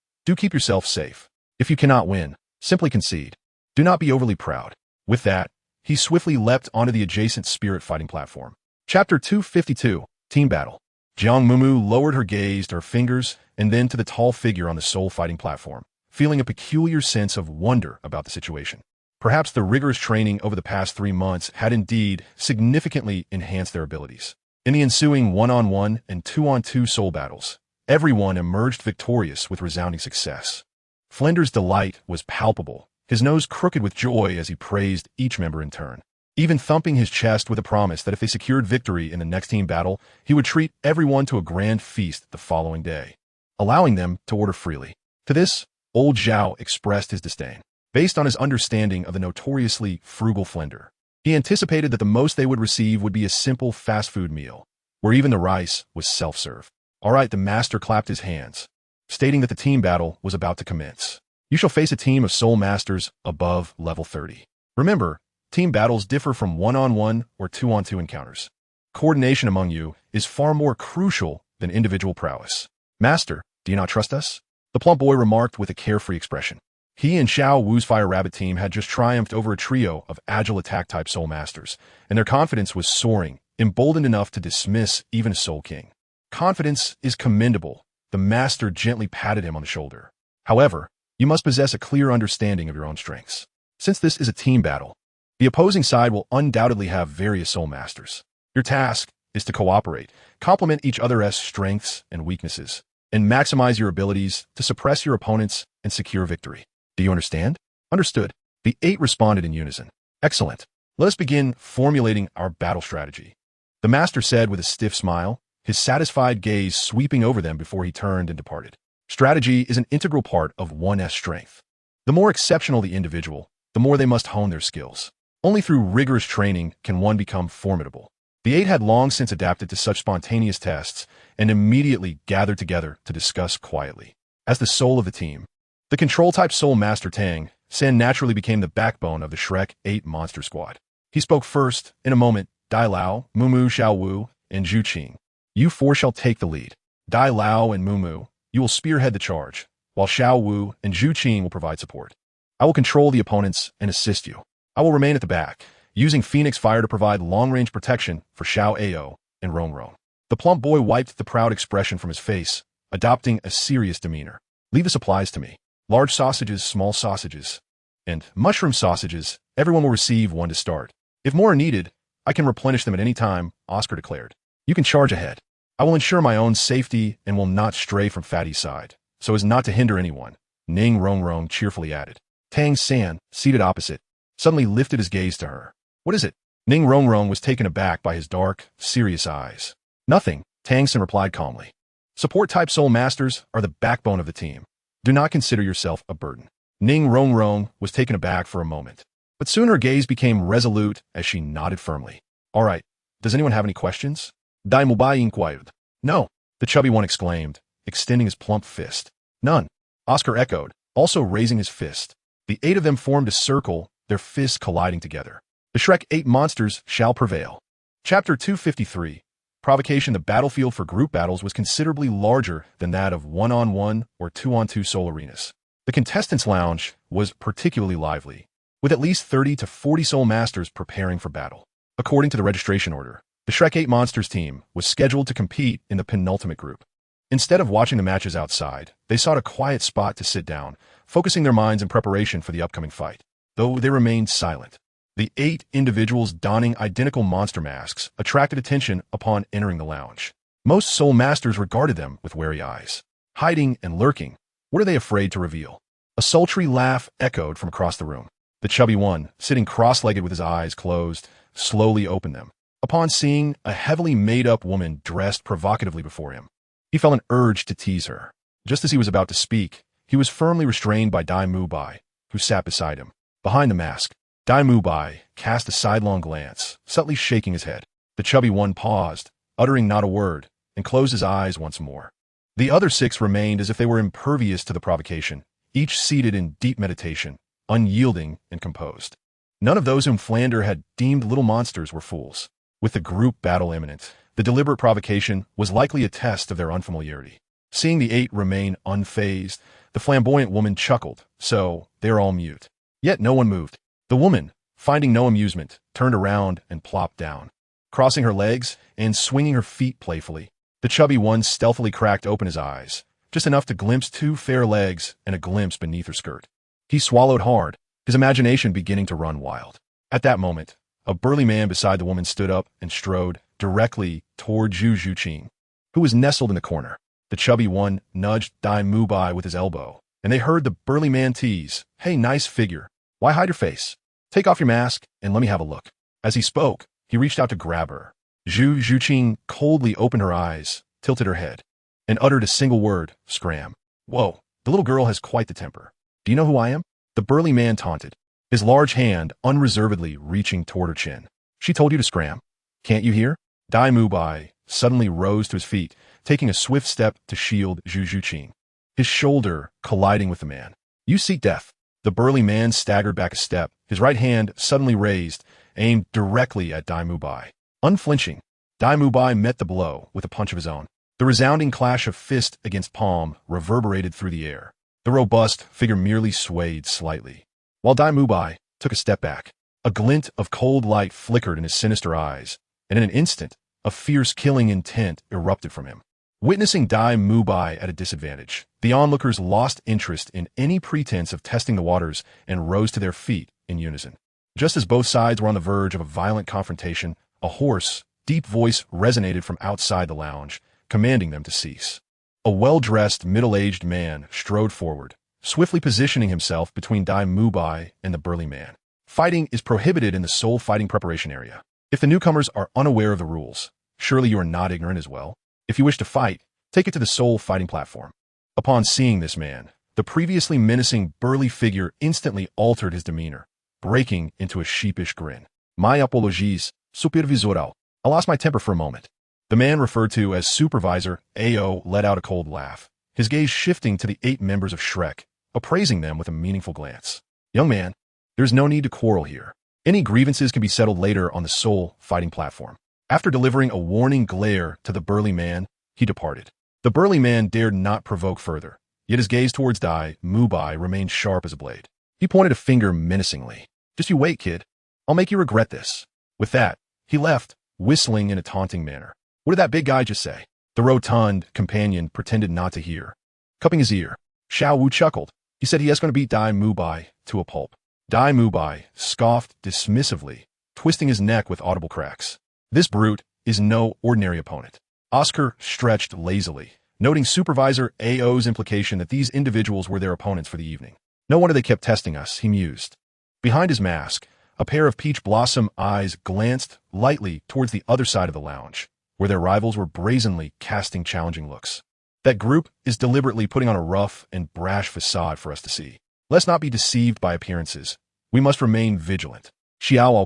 "Do keep yourself safe. If you cannot win, simply concede. Do not be overly proud." With that, he swiftly leapt onto the adjacent spirit fighting platform. Chapter 252, Team Battle. Jiang Mumu lowered her gaze to her fingers and then to the tall figure on the soul fighting platform, feeling a peculiar sense of wonder about the situation. Perhaps the rigorous training over the past 3 months had indeed significantly enhanced their abilities. In the ensuing 1-on-1 and 2-on-2 soul battles, everyone emerged victorious with resounding success. Flender's delight was palpable, his nose crooked with joy as he praised each member in turn, even thumping his chest with a promise that if they secured victory in the next team battle, he would treat everyone to a grand feast the following day, allowing them to order freely. To this, old Zhao expressed his disdain. Based on his understanding of the notoriously frugal Flender, he anticipated that the most they would receive would be a simple fast food meal, where even the rice was self-serve. All right, the master clapped his hands, stating that the team battle was about to commence. You shall face a team of soul masters above level 30. Remember, team battles differ from 1-on-1 or 2-on-2 encounters. Coordination among you is far more crucial than individual prowess. "Master, do you not trust us?" the plump boy remarked with a carefree expression. He and Xiao Wu's Fire Rabbit team had just triumphed over a trio of agile attack-type soul masters, and their confidence was soaring, emboldened enough to dismiss even a Soul King. confidence is commendable. The master gently patted him on the shoulder. However, you must possess a clear understanding of your own strengths. Since this is a team battle, the opposing side will undoubtedly have various soul masters. Your task is to cooperate, complement each other's strengths and weaknesses, and maximize your abilities to suppress your opponents and secure victory. Do you understand? Understood. The 8 responded in unison. Excellent. Let us begin formulating our battle strategy. The master said with a stiff smile, his satisfied gaze sweeping over them before he turned and departed. Strategy is an integral part of one's strength. The more exceptional the individual, the more they must hone their skills. Only through rigorous training can one become formidable. The 8 had long since adapted to such spontaneous tests and immediately gathered together to discuss quietly. As the soul of the team, the control-type soul master Tang San naturally became the backbone of the Shrek 8 monster squad. He spoke first. In a moment, Dai Lao, Mumu, Xiao Wu, and Zhu Qing. You 4 shall take the lead. Dai Lao and Mumu, you will spearhead the charge, while Xiao Wu and Zhu Qing will provide support. I will control the opponents and assist you. I will remain at the back, using Phoenix Fire to provide long-range protection for Xiao Ao and Rong Rong. The plump boy wiped the proud expression from his face, adopting a serious demeanor. Leave the supplies to me. Large sausages, small sausages, and mushroom sausages, everyone will receive 1 to start. If more are needed, I can replenish them at any time, Oscar declared. You can charge ahead. I will ensure my own safety and will not stray from Fatty's side, so as not to hinder anyone, Ning Rong cheerfully added. Tang San, seated opposite, suddenly lifted his gaze to her. What is it? Ning Rong was taken aback by his dark, serious eyes. Nothing, Tang San replied calmly. Support-type soul masters are the backbone of the team. Do not consider yourself a burden. Ning Rong was taken aback for a moment, but soon her gaze became resolute as she nodded firmly. All right, does anyone have any questions? Dai Mubai inquired. No, the chubby one exclaimed, extending his plump fist. None, Oscar echoed, also raising his fist. The 8 of them formed a circle, their fists colliding together. The Shrek 8 monsters shall prevail. Chapter 253. Provocation. The battlefield for group battles was considerably larger than that of 1-on-1 or 2-on-2 soul arenas. The contestants' lounge was particularly lively, with at least 30 to 40 soul masters preparing for battle. According to the registration order, the Shrek 8 Monsters team was scheduled to compete in the penultimate group. Instead of watching the matches outside, they sought a quiet spot to sit down, focusing their minds in preparation for the upcoming fight. Though they remained silent, the 8 individuals donning identical monster masks attracted attention upon entering the lounge. Most soul masters regarded them with wary eyes. Hiding and lurking, what are they afraid to reveal? A sultry laugh echoed from across the room. The chubby one, sitting cross-legged with his eyes closed, slowly opened them. Upon seeing a heavily made-up woman dressed provocatively before him, he felt an urge to tease her. Just as he was about to speak, he was firmly restrained by Dai Mubai, who sat beside him. Behind the mask, Dai Mubai cast a sidelong glance, subtly shaking his head. The chubby one paused, uttering not a word, and closed his eyes once more. The other 6 remained as if they were impervious to the provocation, each seated in deep meditation, unyielding and composed. None of those whom Flander had deemed little monsters were fools. With the group battle imminent, the deliberate provocation was likely a test of their unfamiliarity. Seeing the 8 remain unfazed, the flamboyant woman chuckled, so they are all mute. Yet no one moved. The woman, finding no amusement, turned around and plopped down. Crossing her legs and swinging her feet playfully, the chubby one stealthily cracked open his eyes, just enough to glimpse 2 fair legs and a glimpse beneath her skirt. He swallowed hard, his imagination beginning to run wild. At that moment, a burly man beside the woman stood up and strode directly toward Zhu Qing, who was nestled in the corner. The chubby one nudged Dai Mubai with his elbow, and they heard the burly man tease, "Hey, nice figure. Why hide your face? Take off your mask and let me have a look." As he spoke, he reached out to grab her. Zhu Qing coldly opened her eyes, tilted her head, and uttered a single word, "Scram." Whoa, the little girl has quite the temper. Do you know who I am? The burly man taunted, his large hand unreservedly reaching toward her chin. She told you to scram. Can't you hear? Dai Mubai suddenly rose to his feet, taking a swift step to shield Zhu Qing, his shoulder colliding with the man. You seek death. The burly man staggered back a step, his right hand suddenly raised, aimed directly at Dai Mubai. Unflinching, Dai Mubai met the blow with a punch of his own. The resounding clash of fist against palm reverberated through the air. The robust figure merely swayed slightly, while Dai Mubai took a step back. A glint of cold light flickered in his sinister eyes, and in an instant, a fierce killing intent erupted from him. Witnessing Dai Mubai at a disadvantage, the onlookers lost interest in any pretense of testing the waters and rose to their feet in unison. Just as both sides were on the verge of a violent confrontation, a hoarse, deep voice resonated from outside the lounge, commanding them to cease. A well-dressed, middle-aged man strode forward, swiftly positioning himself between Dai Mubai and the burly man. Fighting is prohibited in the soul fighting preparation area. If the newcomers are unaware of the rules, surely you are not ignorant as well. If you wish to fight, take it to the soul fighting platform. Upon seeing this man, the previously menacing burly figure instantly altered his demeanor, breaking into a sheepish grin. My apologies, supervisoral. I lost my temper for a moment. The man referred to as Supervisor AO let out a cold laugh, his gaze shifting to the 8 members of Shrek, appraising them with a meaningful glance. Young man, there's no need to quarrel here. Any grievances can be settled later on the soul fighting platform. After delivering a warning glare to the burly man, he departed. The burly man dared not provoke further, yet his gaze towards Dai Mubai remained sharp as a blade. He pointed a finger menacingly. Just you wait, kid. I'll make you regret this. With that, he left, whistling in a taunting manner. What did that big guy just say? The rotund companion pretended not to hear. Cupping his ear, Xiao Wu chuckled. He said he is going to beat Dai Mubai to a pulp. Dai Mubai scoffed dismissively, twisting his neck with audible cracks. This brute is no ordinary opponent. Oscar stretched lazily, noting Supervisor AO's implication that these individuals were their opponents for the evening. No wonder they kept testing us, he mused. Behind his mask, a pair of peach blossom eyes glanced lightly towards the other side of the lounge, where their rivals were brazenly casting challenging looks. That group is deliberately putting on a rough and brash facade for us to see. Let's not be deceived by appearances. We must remain vigilant. Xiao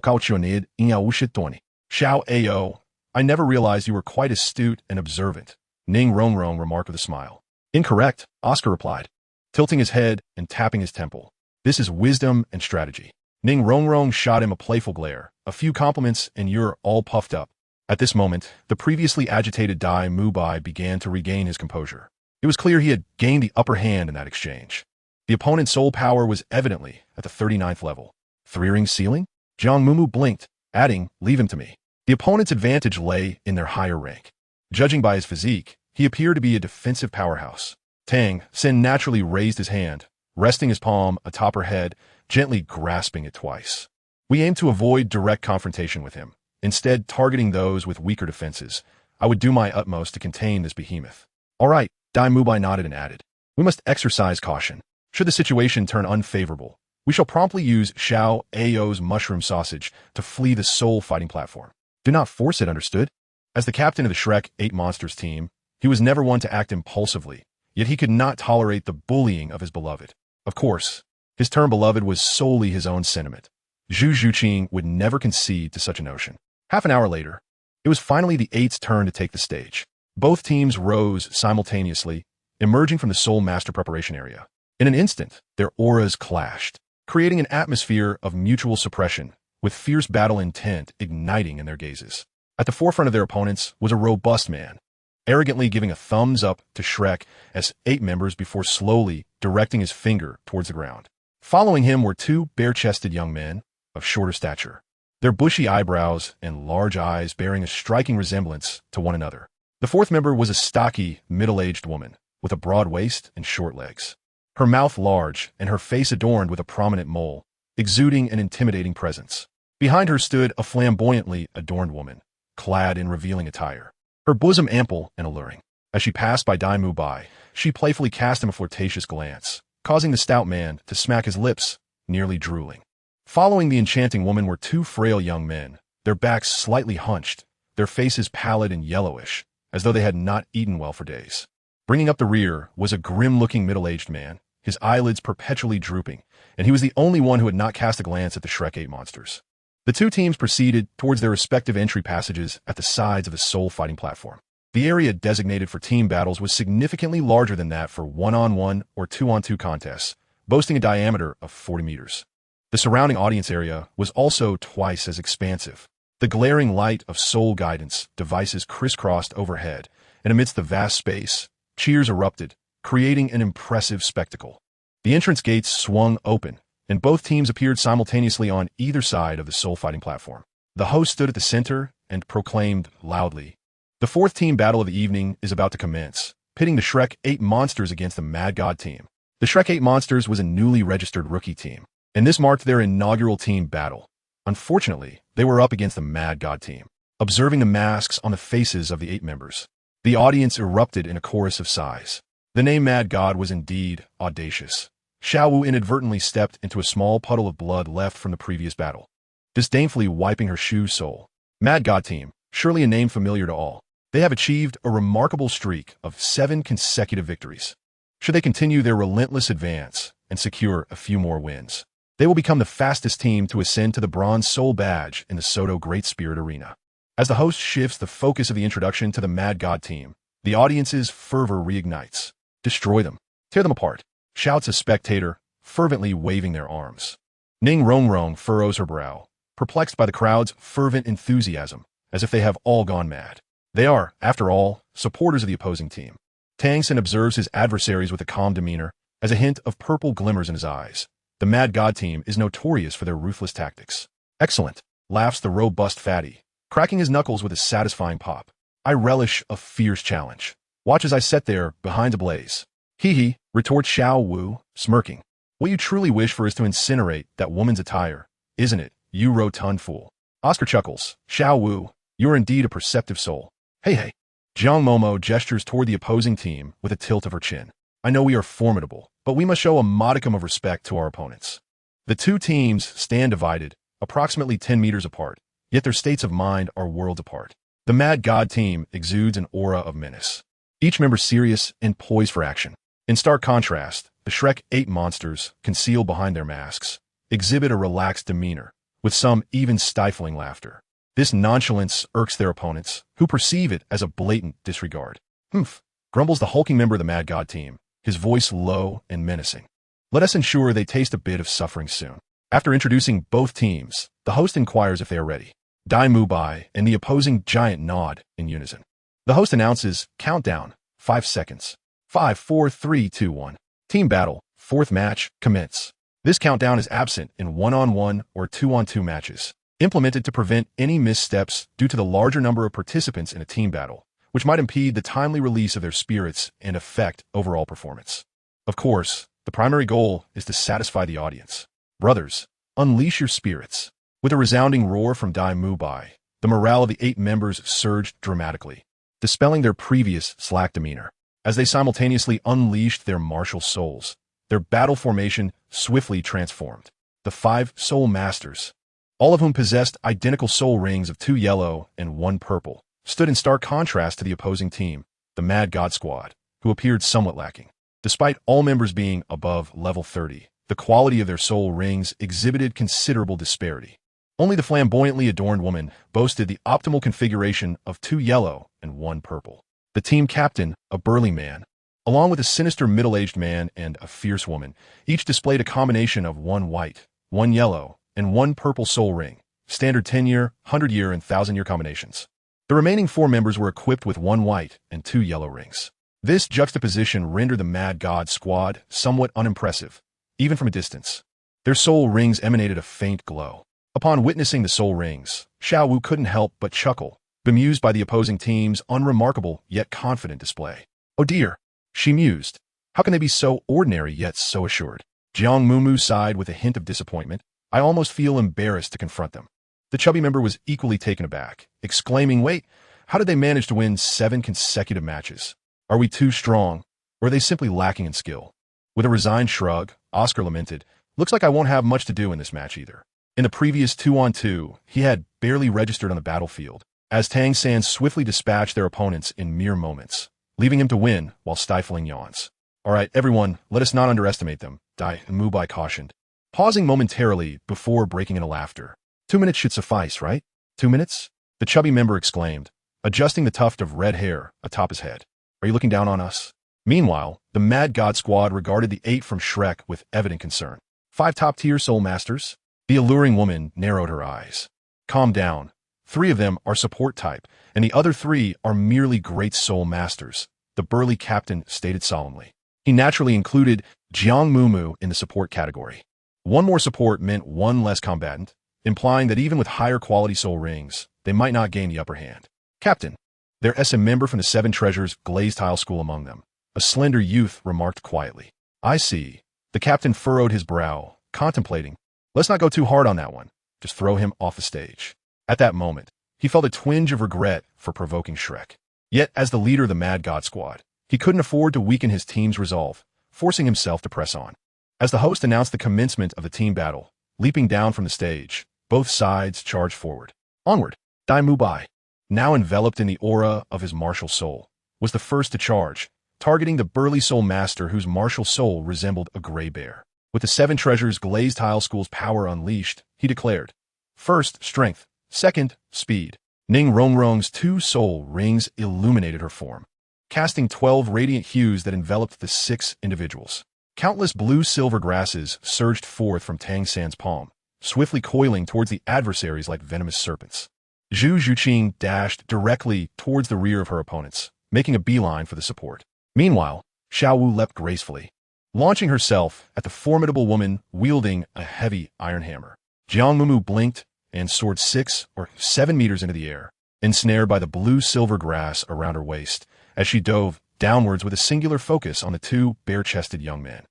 Ao, I never realized you were quite astute and observant, Ning Rongrong remarked with a smile. Incorrect, Oscar replied, tilting his head and tapping his temple. This is wisdom and strategy. Ning Rongrong shot him a playful glare. A few compliments and you're all puffed up. At this moment, the previously agitated Dai Mubai began to regain his composure. It was clear he had gained the upper hand in that exchange. The opponent's soul power was evidently at the 39th level. 3-ring ceiling? Jiang Mumu blinked, adding, leave him to me. The opponent's advantage lay in their higher rank. Judging by his physique, he appeared to be a defensive powerhouse. Tang Sen naturally raised his hand, resting his palm atop her head, gently grasping it twice. We aim to avoid direct confrontation with him, instead targeting those with weaker defenses. I would do my utmost to contain this behemoth. All right, Dai Mubai nodded and added. We must exercise caution. Should the situation turn unfavorable, we shall promptly use Xiao Ao's mushroom sausage to flee the soul fighting platform. Do not force it, understood? As the captain of the Shrek 8 Monsters team, he was never one to act impulsively, yet he could not tolerate the bullying of his beloved. Of course, his term beloved was solely his own sentiment. Zhu Zhuqing would never concede to such a notion. Half an hour later, it was finally the 8's turn to take the stage. Both teams rose simultaneously, emerging from the Soul Master preparation area. In an instant, their auras clashed, creating an atmosphere of mutual suppression, with fierce battle intent igniting in their gazes. At the forefront of their opponents was a robust man, arrogantly giving a thumbs up to Shrek as 8 members before slowly directing his finger towards the ground. Following him were 2 bare-chested young men of shorter stature, their bushy eyebrows and large eyes bearing a striking resemblance to one another. The 4th member was a stocky, middle-aged woman with a broad waist and short legs, her mouth large and her face adorned with a prominent mole, exuding an intimidating presence. Behind her stood a flamboyantly adorned woman, clad in revealing attire, her bosom ample and alluring. As she passed by Dai Mubai, she playfully cast him a flirtatious glance, causing the stout man to smack his lips, nearly drooling. Following the enchanting woman were 2 frail young men, their backs slightly hunched, their faces pallid and yellowish, as though they had not eaten well for days. Bringing up the rear was a grim-looking middle-aged man, his eyelids perpetually drooping, and he was the only one who had not cast a glance at the Shrek 8 monsters. The 2 teams proceeded towards their respective entry passages at the sides of the soul fighting platform. The area designated for team battles was significantly larger than that for 1-on-1 or 2-on-2 contests, boasting a diameter of 40 meters. The surrounding audience area was also twice as expansive. The glaring light of soul guidance devices crisscrossed overhead, and amidst the vast space, cheers erupted, creating an impressive spectacle. The entrance gates swung open, and both teams appeared simultaneously on either side of the soul fighting platform. The host stood at the center and proclaimed loudly, The fourth team battle of the evening is about to commence, pitting the Shrek 8 Monsters against the Mad God team. The Shrek 8 Monsters was a newly registered rookie team, and this marked their inaugural team battle. Unfortunately, they were up against the Mad God team. Observing the masks on the faces of the 8 members, the audience erupted in a chorus of sighs. The name Mad God was indeed audacious. Xiao Wu inadvertently stepped into a small puddle of blood left from the previous battle, disdainfully wiping her shoe sole. Mad God team, surely a name familiar to all. They have achieved a remarkable streak of 7 consecutive victories. Should they continue their relentless advance and secure a few more wins, they will become the fastest team to ascend to the Bronze Soul Badge in the Soto Great Spirit Arena. As the host shifts the focus of the introduction to the Mad God team, the audience's fervor reignites. Destroy them. Tear them apart, shouts a spectator, fervently waving their arms. Ning Rongrong furrows her brow, perplexed by the crowd's fervent enthusiasm, as if they have all gone mad. They are, after all, supporters of the opposing team. Tang Sen observes his adversaries with a calm demeanor, as a hint of purple glimmers in his eyes. The Mad God team is notorious for their ruthless tactics. Excellent, laughs the robust fatty, cracking his knuckles with a satisfying pop. I relish a fierce challenge. Watch as I sit there, behind a blaze. Hee hee, retorts Xiao Wu, smirking. What you truly wish for is to incinerate that woman's attire, isn't it, you rotund fool? Oscar chuckles. Xiao Wu, you're indeed a perceptive soul. Hey. Jiang Mumu gestures toward the opposing team with a tilt of her chin. I know we are formidable, but we must show a modicum of respect to our opponents. The two teams stand divided, approximately 10 meters apart, yet their states of mind are worlds apart. The Mad God team exudes an aura of menace, each member serious and poised for action. In stark contrast, the Shrek 8 Monsters, concealed behind their masks, exhibit a relaxed demeanor, with some even stifling laughter. This nonchalance irks their opponents, who perceive it as a blatant disregard. Humph, grumbles the hulking member of the Mad God team, his voice low and menacing. Let us ensure they taste a bit of suffering soon. After introducing both teams, the host inquires if they are ready. Dai Mubai and the opposing giant nod in unison. The host announces, countdown, 5 seconds. 5, 4, 3, 2, 1. Team battle, 4th match, commence. This countdown is absent in 1-on-1 or 2-on-2 matches, implemented to prevent any missteps due to the larger number of participants in a team battle, which might impede the timely release of their spirits and affect overall performance. Of course, the primary goal is to satisfy the audience. Brothers, unleash your spirits. With a resounding roar from Dai Mubai, the morale of the 8 members surged dramatically, dispelling their previous slack demeanor. As they simultaneously unleashed their martial souls, their battle formation swiftly transformed. The 5 soul masters, all of whom possessed identical soul rings of 2 yellow and 1 purple, stood in stark contrast to the opposing team, the Mad God Squad, who appeared somewhat lacking. Despite all members being above level 30, the quality of their soul rings exhibited considerable disparity. Only the flamboyantly adorned woman boasted the optimal configuration of 2 yellow and 1 purple. The team captain, a burly man, along with a sinister middle-aged man and a fierce woman, each displayed a combination of 1 white, 1 yellow, and 1 purple soul ring, standard 10-year, 100-year, and 1,000-year combinations. The remaining 4 members were equipped with 1 white and 2 yellow rings. This juxtaposition rendered the Mad God Squad somewhat unimpressive, even from a distance. Their soul rings emanated a faint glow. Upon witnessing the soul rings, Xiao Wu couldn't help but chuckle, bemused by the opposing team's unremarkable yet confident display. Oh dear, she mused. How can they be so ordinary yet so assured? Jiang Mumu sighed with a hint of disappointment. I almost feel embarrassed to confront them. The chubby member was equally taken aback, exclaiming, wait, how did they manage to win 7 consecutive matches? Are we too strong, or are they simply lacking in skill? With a resigned shrug, Oscar lamented, looks like I won't have much to do in this match either. In the previous 2-on-2, he had barely registered on the battlefield, as Tang San swiftly dispatched their opponents in mere moments, leaving him to win while stifling yawns. All right, everyone, let us not underestimate them, Dai Mubai cautioned, pausing momentarily before breaking into laughter. 2 minutes should suffice, right? 2 minutes? The chubby member exclaimed, adjusting the tuft of red hair atop his head. Are you looking down on us? Meanwhile, the Mad God Squad regarded the 8 from Shrek with evident concern. 5 top-tier soul masters? The alluring woman narrowed her eyes. Calm down. 3 of them are support type, and the other 3 are merely great soul masters, the burly captain stated solemnly. He naturally included Jiang Mumu in the support category. 1 more support meant 1 less combatant, implying that even with higher quality soul rings, they might not gain the upper hand. Captain, There's a member from the Seven Treasures glazed tile school among them. A slender youth remarked quietly. I see. The captain furrowed his brow, contemplating. Let's not go too hard on that one. Just throw him off the stage. At that moment, he felt a twinge of regret for provoking Shrek. Yet, as the leader of the Mad God Squad, he couldn't afford to weaken his team's resolve, forcing himself to press on. As the host announced the commencement of the team battle, leaping down from the stage, both sides charged forward. Onward, Dai Mubai, now enveloped in the aura of his martial soul, was the first to charge, targeting the burly soul master whose martial soul resembled a gray bear. With the Seven Treasures glazed tile school's power unleashed, he declared, first, strength, second, speed. Ning Rongrong's 2 soul rings illuminated her form, casting 12 radiant hues that enveloped the 6 individuals. Countless blue-silver grasses surged forth from Tang San's palm, swiftly coiling towards the adversaries like venomous serpents. Zhu Zhuqing dashed directly towards the rear of her opponents, making a beeline for the support. Meanwhile, Xiao Wu leapt gracefully, launching herself at the formidable woman wielding a heavy iron hammer. Jiang Mumu blinked and soared 6 or 7 meters into the air, ensnared by the blue-silver grass around her waist, as she dove downwards with a singular focus on the 2 bare-chested young men,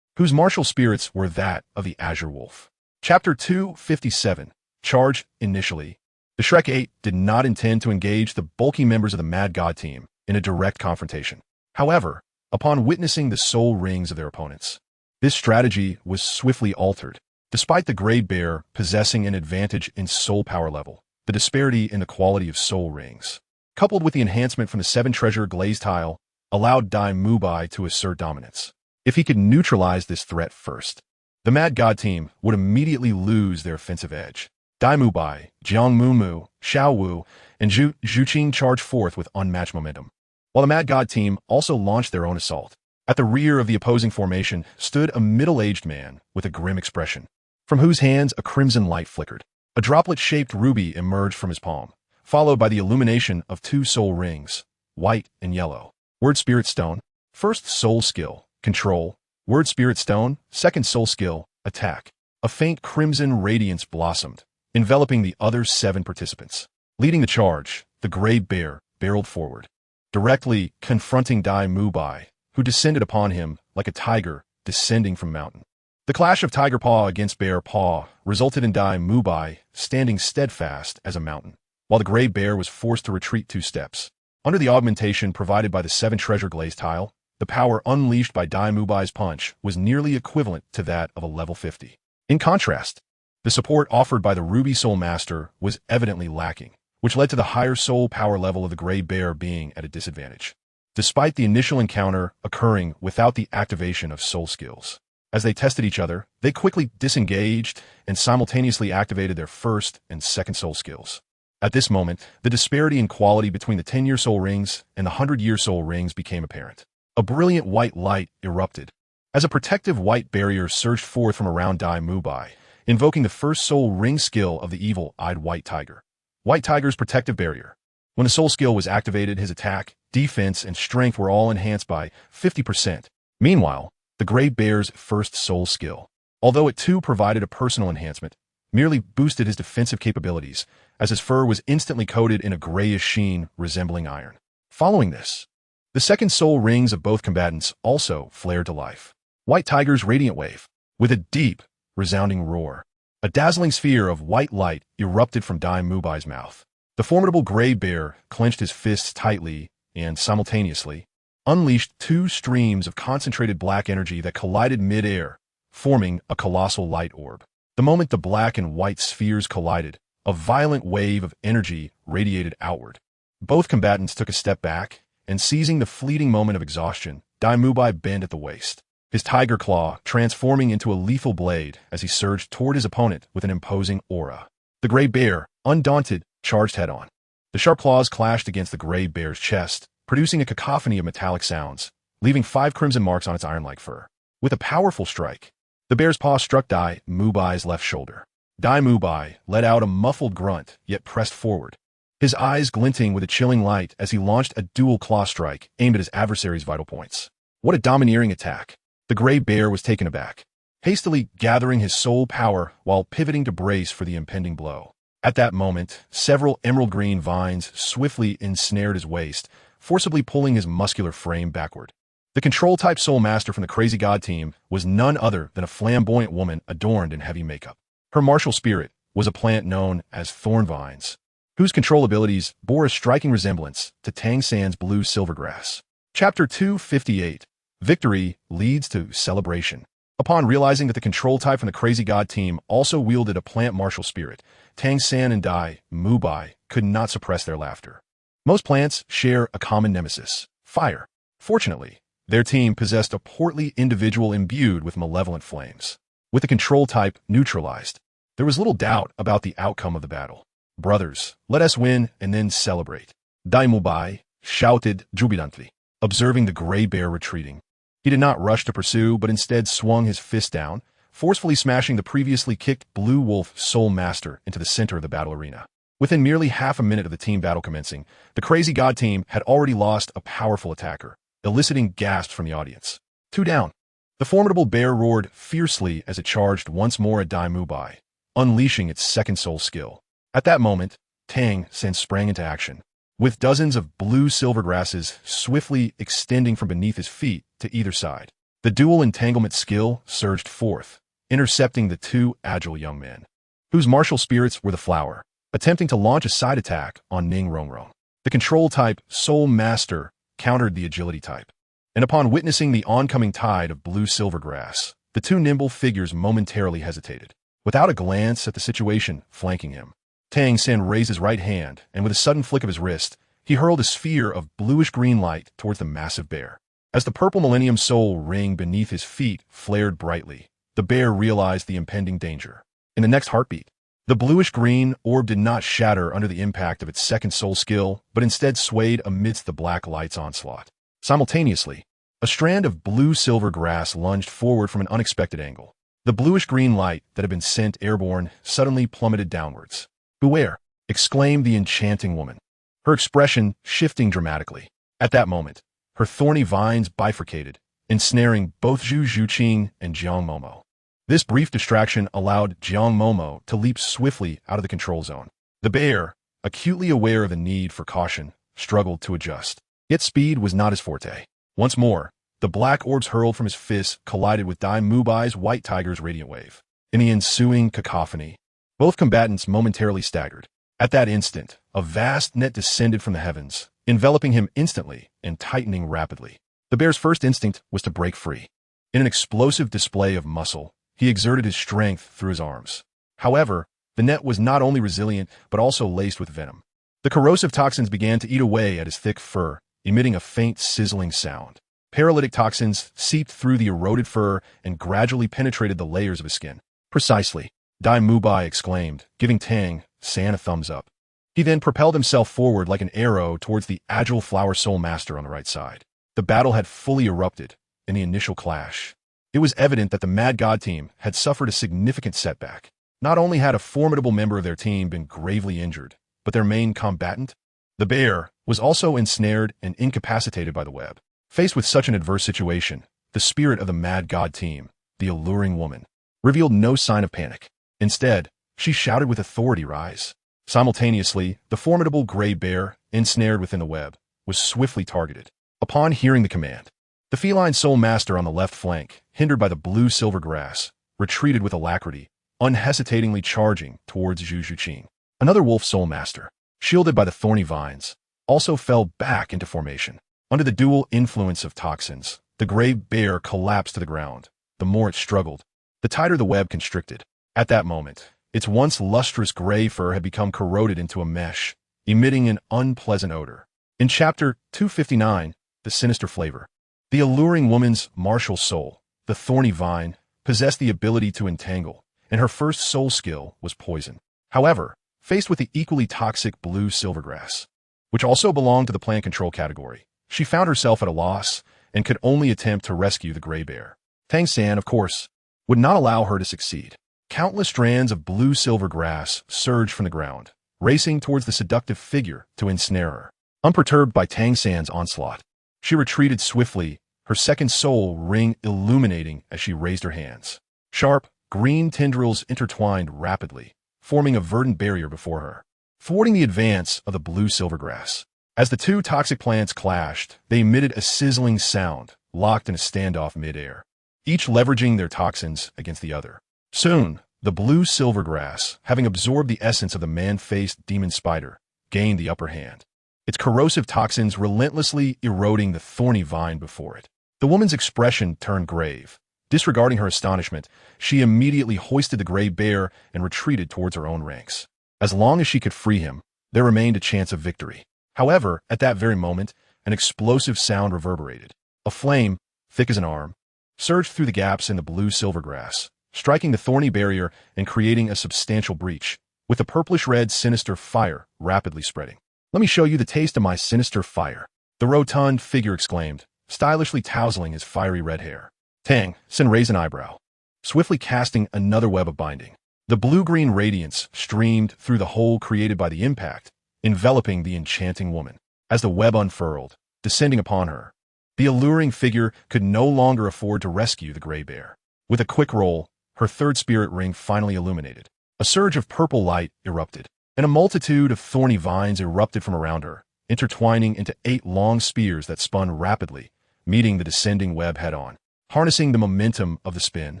whose martial spirits were that of the Azure Wolf. Chapter 257. Charge. Initially, the Shrek 8 did not intend to engage the bulky members of the Mad God team in a direct confrontation. However, upon witnessing the soul rings of their opponents, this strategy was swiftly altered. Despite the Grey Bear possessing an advantage in soul power level, the disparity in the quality of soul rings, coupled with the enhancement from the 7 treasure glazed tile, allowed Dai Mubai to assert dominance. If he could neutralize this threat first, the Mad God team would immediately lose their offensive edge. Dai Mubai, Jiang Mumu, Xiao Wu, and Zhu Zhuqing charged forth with unmatched momentum, while the Mad God team also launched their own assault. At the rear of the opposing formation stood a middle-aged man with a grim expression, from whose hands a crimson light flickered. A droplet-shaped ruby emerged from his palm, followed by the illumination of 2 soul rings, white and yellow. Word Spirit Stone, first soul skill, control. Word Spirit Stone, second soul skill, attack. A faint crimson radiance blossomed, enveloping the other 7 participants. Leading the charge, the Grey Bear barreled forward, directly confronting Dai Mubai, who descended upon him like a tiger descending from mountain. The clash of tiger paw against bear paw resulted in Dai Mubai standing steadfast as a mountain, while the Grey Bear was forced to retreat 2 steps. Under the augmentation provided by the 7 treasure glazed tile, the power unleashed by Dai Mubai's punch was nearly equivalent to that of a level 50. In contrast, the support offered by the Ruby Soul Master was evidently lacking, which led to the higher soul power level of the Grey Bear being at a disadvantage, despite the initial encounter occurring without the activation of soul skills. As they tested each other, they quickly disengaged and simultaneously activated their first and second soul skills. At this moment, the disparity in quality between the 10-year soul rings and the 100-year soul rings became apparent. A brilliant white light erupted, as a protective white barrier surged forth from around Dai Mubai, invoking the first soul ring skill of the evil-eyed White Tiger. White Tiger's protective barrier. When the soul skill was activated, his attack, defense, and strength were all enhanced by 50%. Meanwhile, the Grey Bear's first soul skill, although it too provided a personal enhancement, merely boosted his defensive capabilities, as his fur was instantly coated in a grayish sheen resembling iron. Following this, the second soul rings of both combatants also flared to life. White Tiger's radiant wave, with a deep, resounding roar. A dazzling sphere of white light erupted from Dai Mubai's mouth. The formidable Grey Bear clenched his fists tightly and, simultaneously, unleashed 2 streams of concentrated black energy that collided mid-air, forming a colossal light orb. The moment the black and white spheres collided, a violent wave of energy radiated outward. Both combatants took a step back, and seizing the fleeting moment of exhaustion, Dai Mubai bent at the waist, his tiger claw transforming into a lethal blade as he surged toward his opponent with an imposing aura. The Grey Bear, undaunted, charged head-on. The sharp claws clashed against the Grey Bear's chest, producing a cacophony of metallic sounds, leaving 5 crimson marks on its iron-like fur. With a powerful strike, the bear's paw struck Dai Mubai's left shoulder. Dai Mubai let out a muffled grunt, yet pressed forward, his eyes glinting with a chilling light as he launched a dual claw strike aimed at his adversary's vital points. What a domineering attack! The Grey Bear was taken aback, hastily gathering his soul power while pivoting to brace for the impending blow. At that moment, several emerald green vines swiftly ensnared his waist, forcibly pulling his muscular frame backward. The control-type soul master from the Crazy God team was none other than a flamboyant woman adorned in heavy makeup. Her martial spirit was a plant known as thorn vines, whose control abilities bore a striking resemblance to Tang San's blue silvergrass. Chapter 258. Victory leads to celebration. Upon realizing that the control type from the Crazy God team also wielded a plant martial spirit, Tang San and Dai Mubai could not suppress their laughter. Most plants share a common nemesis, fire. Fortunately, their team possessed a portly individual imbued with malevolent flames. With the control type neutralized, there was little doubt about the outcome of the battle. Brothers, let us win and then celebrate. Dai Mubai shouted jubilantly, observing the gray bear retreating. He did not rush to pursue, but instead swung his fist down, forcefully smashing the previously kicked Blue Wolf Soul Master into the center of the battle arena. Within merely half a minute of the team battle commencing, the Crazy God team had already lost a powerful attacker, eliciting gasps from the audience. 2 down. The formidable bear roared fiercely as it charged once more at Dai Mubai, unleashing its second soul skill. At that moment, Tang San sprang into action, with dozens of blue silver grasses swiftly extending from beneath his feet to either side. The dual entanglement skill surged forth, intercepting the 2 agile young men, whose martial spirits were the flower, attempting to launch a side attack on Ning Rongrong. The control-type Soul Master countered the agility type, and upon witnessing the oncoming tide of blue silver grass, the 2 nimble figures momentarily hesitated. Without a glance at the situation flanking him, Tang San raised his right hand, and with a sudden flick of his wrist, he hurled a sphere of bluish-green light towards the massive bear. As the purple Millennium Soul ring beneath his feet flared brightly, the bear realized the impending danger. In the next heartbeat, the bluish-green orb did not shatter under the impact of its second soul skill, but instead swayed amidst the black light's onslaught. Simultaneously, a strand of blue-silver grass lunged forward from an unexpected angle. The bluish-green light that had been sent airborne suddenly plummeted downwards. "Beware!" exclaimed the enchanting woman, her expression shifting dramatically. At that moment, her thorny vines bifurcated, ensnaring both Zhu Zhuqing and Jiang Mumu. This brief distraction allowed Jiang Mumu to leap swiftly out of the control zone. The bear, acutely aware of the need for caution, struggled to adjust. Yet speed was not his forte. Once more, the black orbs hurled from his fists collided with Dai Mubai's white tiger's radiant wave. In the ensuing cacophony, both combatants momentarily staggered. At that instant, a vast net descended from the heavens, enveloping him instantly and tightening rapidly. The bear's first instinct was to break free. In an explosive display of muscle, he exerted his strength through his arms. However, the net was not only resilient, but also laced with venom. The corrosive toxins began to eat away at his thick fur, emitting a faint sizzling sound. Paralytic toxins seeped through the eroded fur and gradually penetrated the layers of his skin. "Precisely," Dai Mubai exclaimed, giving Tang San a thumbs up. He then propelled himself forward like an arrow towards the agile Flower Soul Master on the right side. The battle had fully erupted in the initial clash. It was evident that the Mad God team had suffered a significant setback. Not only had a formidable member of their team been gravely injured, but their main combatant, the bear, was also ensnared and incapacitated by the web. Faced with such an adverse situation, the spirit of the Mad God team, the alluring woman, revealed no sign of panic. Instead, she shouted with authority, "Rise." Simultaneously, the formidable gray bear, ensnared within the web, was swiftly targeted. Upon hearing the command, the feline soul master on the left flank, hindered by the blue-silver grass, retreated with alacrity, unhesitatingly charging towards Zhu Zhuqing. Another wolf soul master, shielded by the thorny vines, also fell back into formation. Under the dual influence of toxins, the gray bear collapsed to the ground. The more it struggled, the tighter the web constricted. At that moment, its once lustrous gray fur had become corroded into a mesh, emitting an unpleasant odor. In Chapter 259, The Sinister Flavor, the alluring woman's martial soul, the thorny vine, possessed the ability to entangle, and her first soul skill was poison. However, faced with the equally toxic blue silvergrass, which also belonged to the plant control category, she found herself at a loss and could only attempt to rescue the gray bear. Tang San, of course, would not allow her to succeed. Countless strands of blue-silver grass surged from the ground, racing towards the seductive figure to ensnare her. Unperturbed by Tang San's onslaught, she retreated swiftly, her second soul ring illuminating as she raised her hands. Sharp, green tendrils intertwined rapidly, forming a verdant barrier before her, thwarting the advance of the blue silvergrass. As the two toxic plants clashed, they emitted a sizzling sound, locked in a standoff midair, each leveraging their toxins against the other. Soon, the blue silvergrass, having absorbed the essence of the man-faced demon spider, gained the upper hand, its corrosive toxins relentlessly eroding the thorny vine before it. The woman's expression turned grave. Disregarding her astonishment, she immediately hoisted the gray bear and retreated towards her own ranks. As long as she could free him, there remained a chance of victory. However, at that very moment, an explosive sound reverberated. A flame, thick as an arm, surged through the gaps in the blue silvergrass, striking the thorny barrier and creating a substantial breach, with the purplish-red sinister fire rapidly spreading. "Let me show you the taste of my sinister fire," the rotund figure exclaimed, stylishly touseling his fiery red hair. Tang Sen raised an eyebrow, swiftly casting another web of binding. The blue-green radiance streamed through the hole created by the impact, enveloping the enchanting woman. As the web unfurled, descending upon her, the alluring figure could no longer afford to rescue the gray bear. With a quick roll, her third spirit ring finally illuminated. A surge of purple light erupted, and a multitude of thorny vines erupted from around her, intertwining into 8 long spears that spun rapidly, meeting the descending web head-on. Harnessing the momentum of the spin,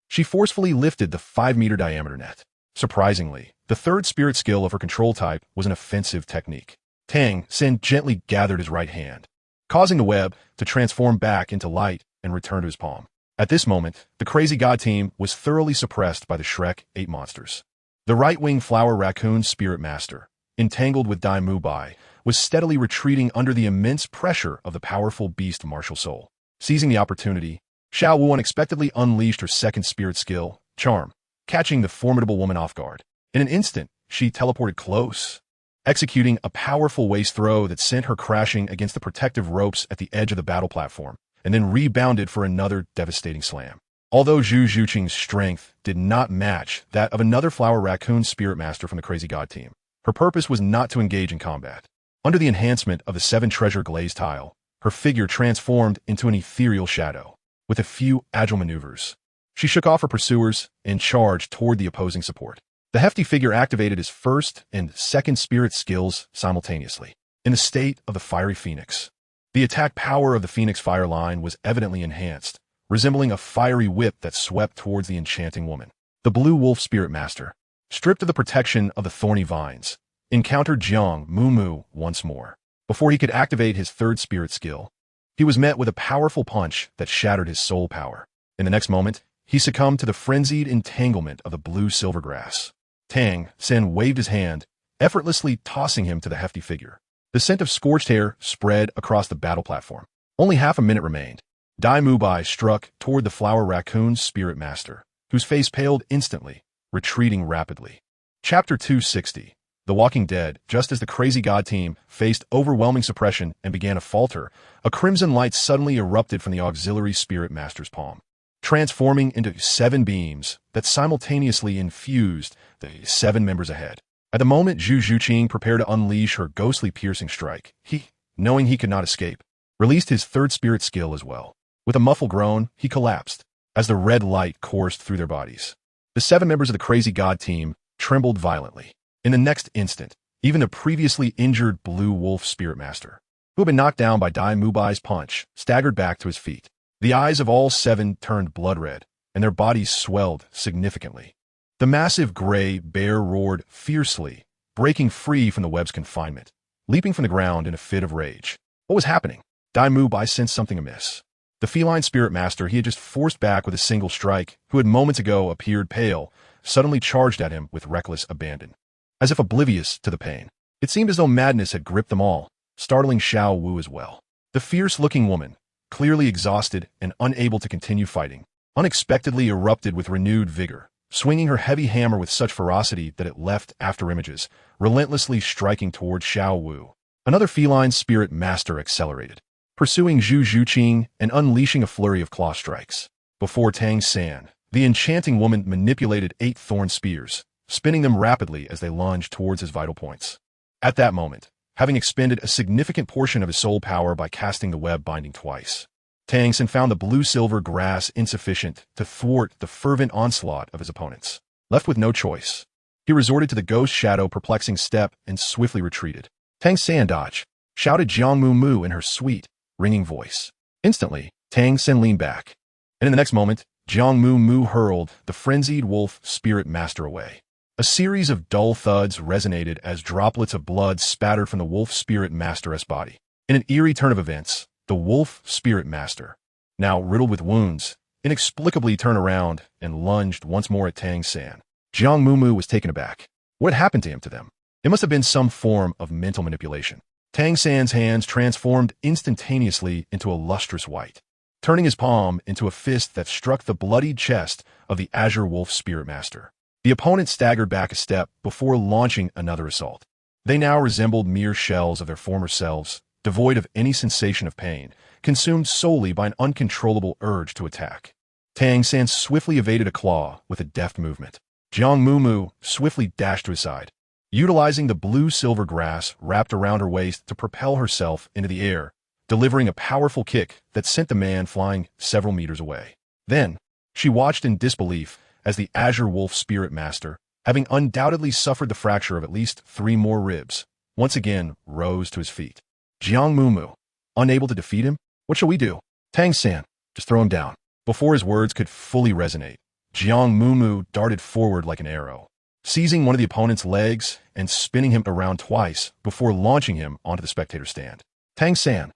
she forcefully lifted the 5-meter diameter net. Surprisingly, the third spirit skill of her control type was an offensive technique. Tang Sen gently gathered his right hand, causing the web to transform back into light and return to his palm. At this moment, the crazy god team was thoroughly suppressed by the Shrek 8 monsters. The right-wing flower raccoon spirit master, entangled with Dai Mubai, was steadily retreating under the immense pressure of the powerful beast martial soul. Seizing the opportunity, Xiao Wu unexpectedly unleashed her second spirit skill, Charm, catching the formidable woman off guard. In an instant, she teleported close, executing a powerful waist throw that sent her crashing against the protective ropes at the edge of the battle platform, and then rebounded for another devastating slam. Although Zhu Zhuqing's strength did not match that of another flower raccoon spirit master from the Crazy God team, her purpose was not to engage in combat. Under the enhancement of the 7-treasure glaze tile, her figure transformed into an ethereal shadow. With a few agile maneuvers, she shook off her pursuers and charged toward the opposing support. The hefty figure activated his first and second spirit skills simultaneously. In the state of the fiery phoenix, the attack power of the phoenix fire line was evidently enhanced, resembling a fiery whip that swept towards the enchanting woman. The blue wolf spirit master, stripped of the protection of the thorny vines, encountered Jiang Mumu once more. Before he could activate his third spirit skill, he was met with a powerful punch that shattered his soul power. In the next moment, he succumbed to the frenzied entanglement of the blue silvergrass. Tang Sen waved his hand, effortlessly tossing him to the hefty figure. The scent of scorched hair spread across the battle platform. Only half a minute remained. Dai Mubai struck toward the flower raccoon's spirit master, whose face paled instantly, retreating rapidly. Chapter 260. The Walking Dead. Just as the Crazy God team faced overwhelming suppression and began to falter, a crimson light suddenly erupted from the auxiliary spirit master's palm, transforming into 7 beams that simultaneously infused the 7 members ahead. At the moment Zhu Zhuqing prepared to unleash her ghostly piercing strike, he, knowing he could not escape, released his third spirit skill as well. With a muffled groan, he collapsed as the red light coursed through their bodies. The 7 members of the Crazy God team trembled violently. In the next instant, even the previously injured Blue Wolf Spirit Master, who had been knocked down by Dai Mubai's punch, staggered back to his feet. The eyes of all 7 turned blood red, and their bodies swelled significantly. The massive gray bear roared fiercely, breaking free from the web's confinement, leaping from the ground in a fit of rage. What was happening? Dai Mubai sensed something amiss. The feline spirit master he had just forced back with a single strike, who had moments ago appeared pale, suddenly charged at him with reckless abandon. As if oblivious to the pain, it seemed as though madness had gripped them all, startling Xiao Wu as well. The fierce-looking woman, clearly exhausted and unable to continue fighting, unexpectedly erupted with renewed vigor, swinging her heavy hammer with such ferocity that it left afterimages, relentlessly striking toward Xiao Wu. Another feline spirit master accelerated, pursuing Zhu Zhuqing and unleashing a flurry of claw strikes. Before Tang San, the enchanting woman manipulated 8 thorn spears, spinning them rapidly as they lunged towards his vital points. At that moment, having expended a significant portion of his soul power by casting the web binding twice, Tang San found the blue-silver grass insufficient to thwart the fervent onslaught of his opponents. Left with no choice, He resorted to the ghost shadow perplexing step and swiftly retreated. Tang San dodge, shouted Jiang Mumu in her sweet, ringing voice. Instantly, Tang Sen leaned back, and in the next moment, Jiang Mumu hurled the frenzied wolf spirit master away. A series of dull thuds resonated as droplets of blood spattered from the wolf spirit master's body. In an eerie turn of events, the wolf spirit master, now riddled with wounds, inexplicably turned around and lunged once more at Tang San. Jiang Mumu was taken aback. What had happened to them? It must have been some form of mental manipulation. Tang San's hands transformed instantaneously into a lustrous white, turning his palm into a fist that struck the bloodied chest of the azure wolf spirit master. The opponent staggered back a step before launching another assault. They now resembled mere shells of their former selves, devoid of any sensation of pain, consumed solely by an uncontrollable urge to attack. Tang San swiftly evaded a claw with a deft movement. Jiang Mumu swiftly dashed to his side, utilizing the blue-silver grass wrapped around her waist to propel herself into the air, delivering a powerful kick that sent the man flying several meters away. Then, she watched in disbelief as the azure wolf spirit master, having undoubtedly suffered the fracture of at least 3 more ribs, once again rose to his feet. Jiang Mumu, unable to defeat him? What shall we do? Tang San, just throw him down. Before his words could fully resonate, Jiang Mumu darted forward like an arrow, seizing one of the opponent's legs and spinning him around twice before launching him onto the spectator stand. Tang San.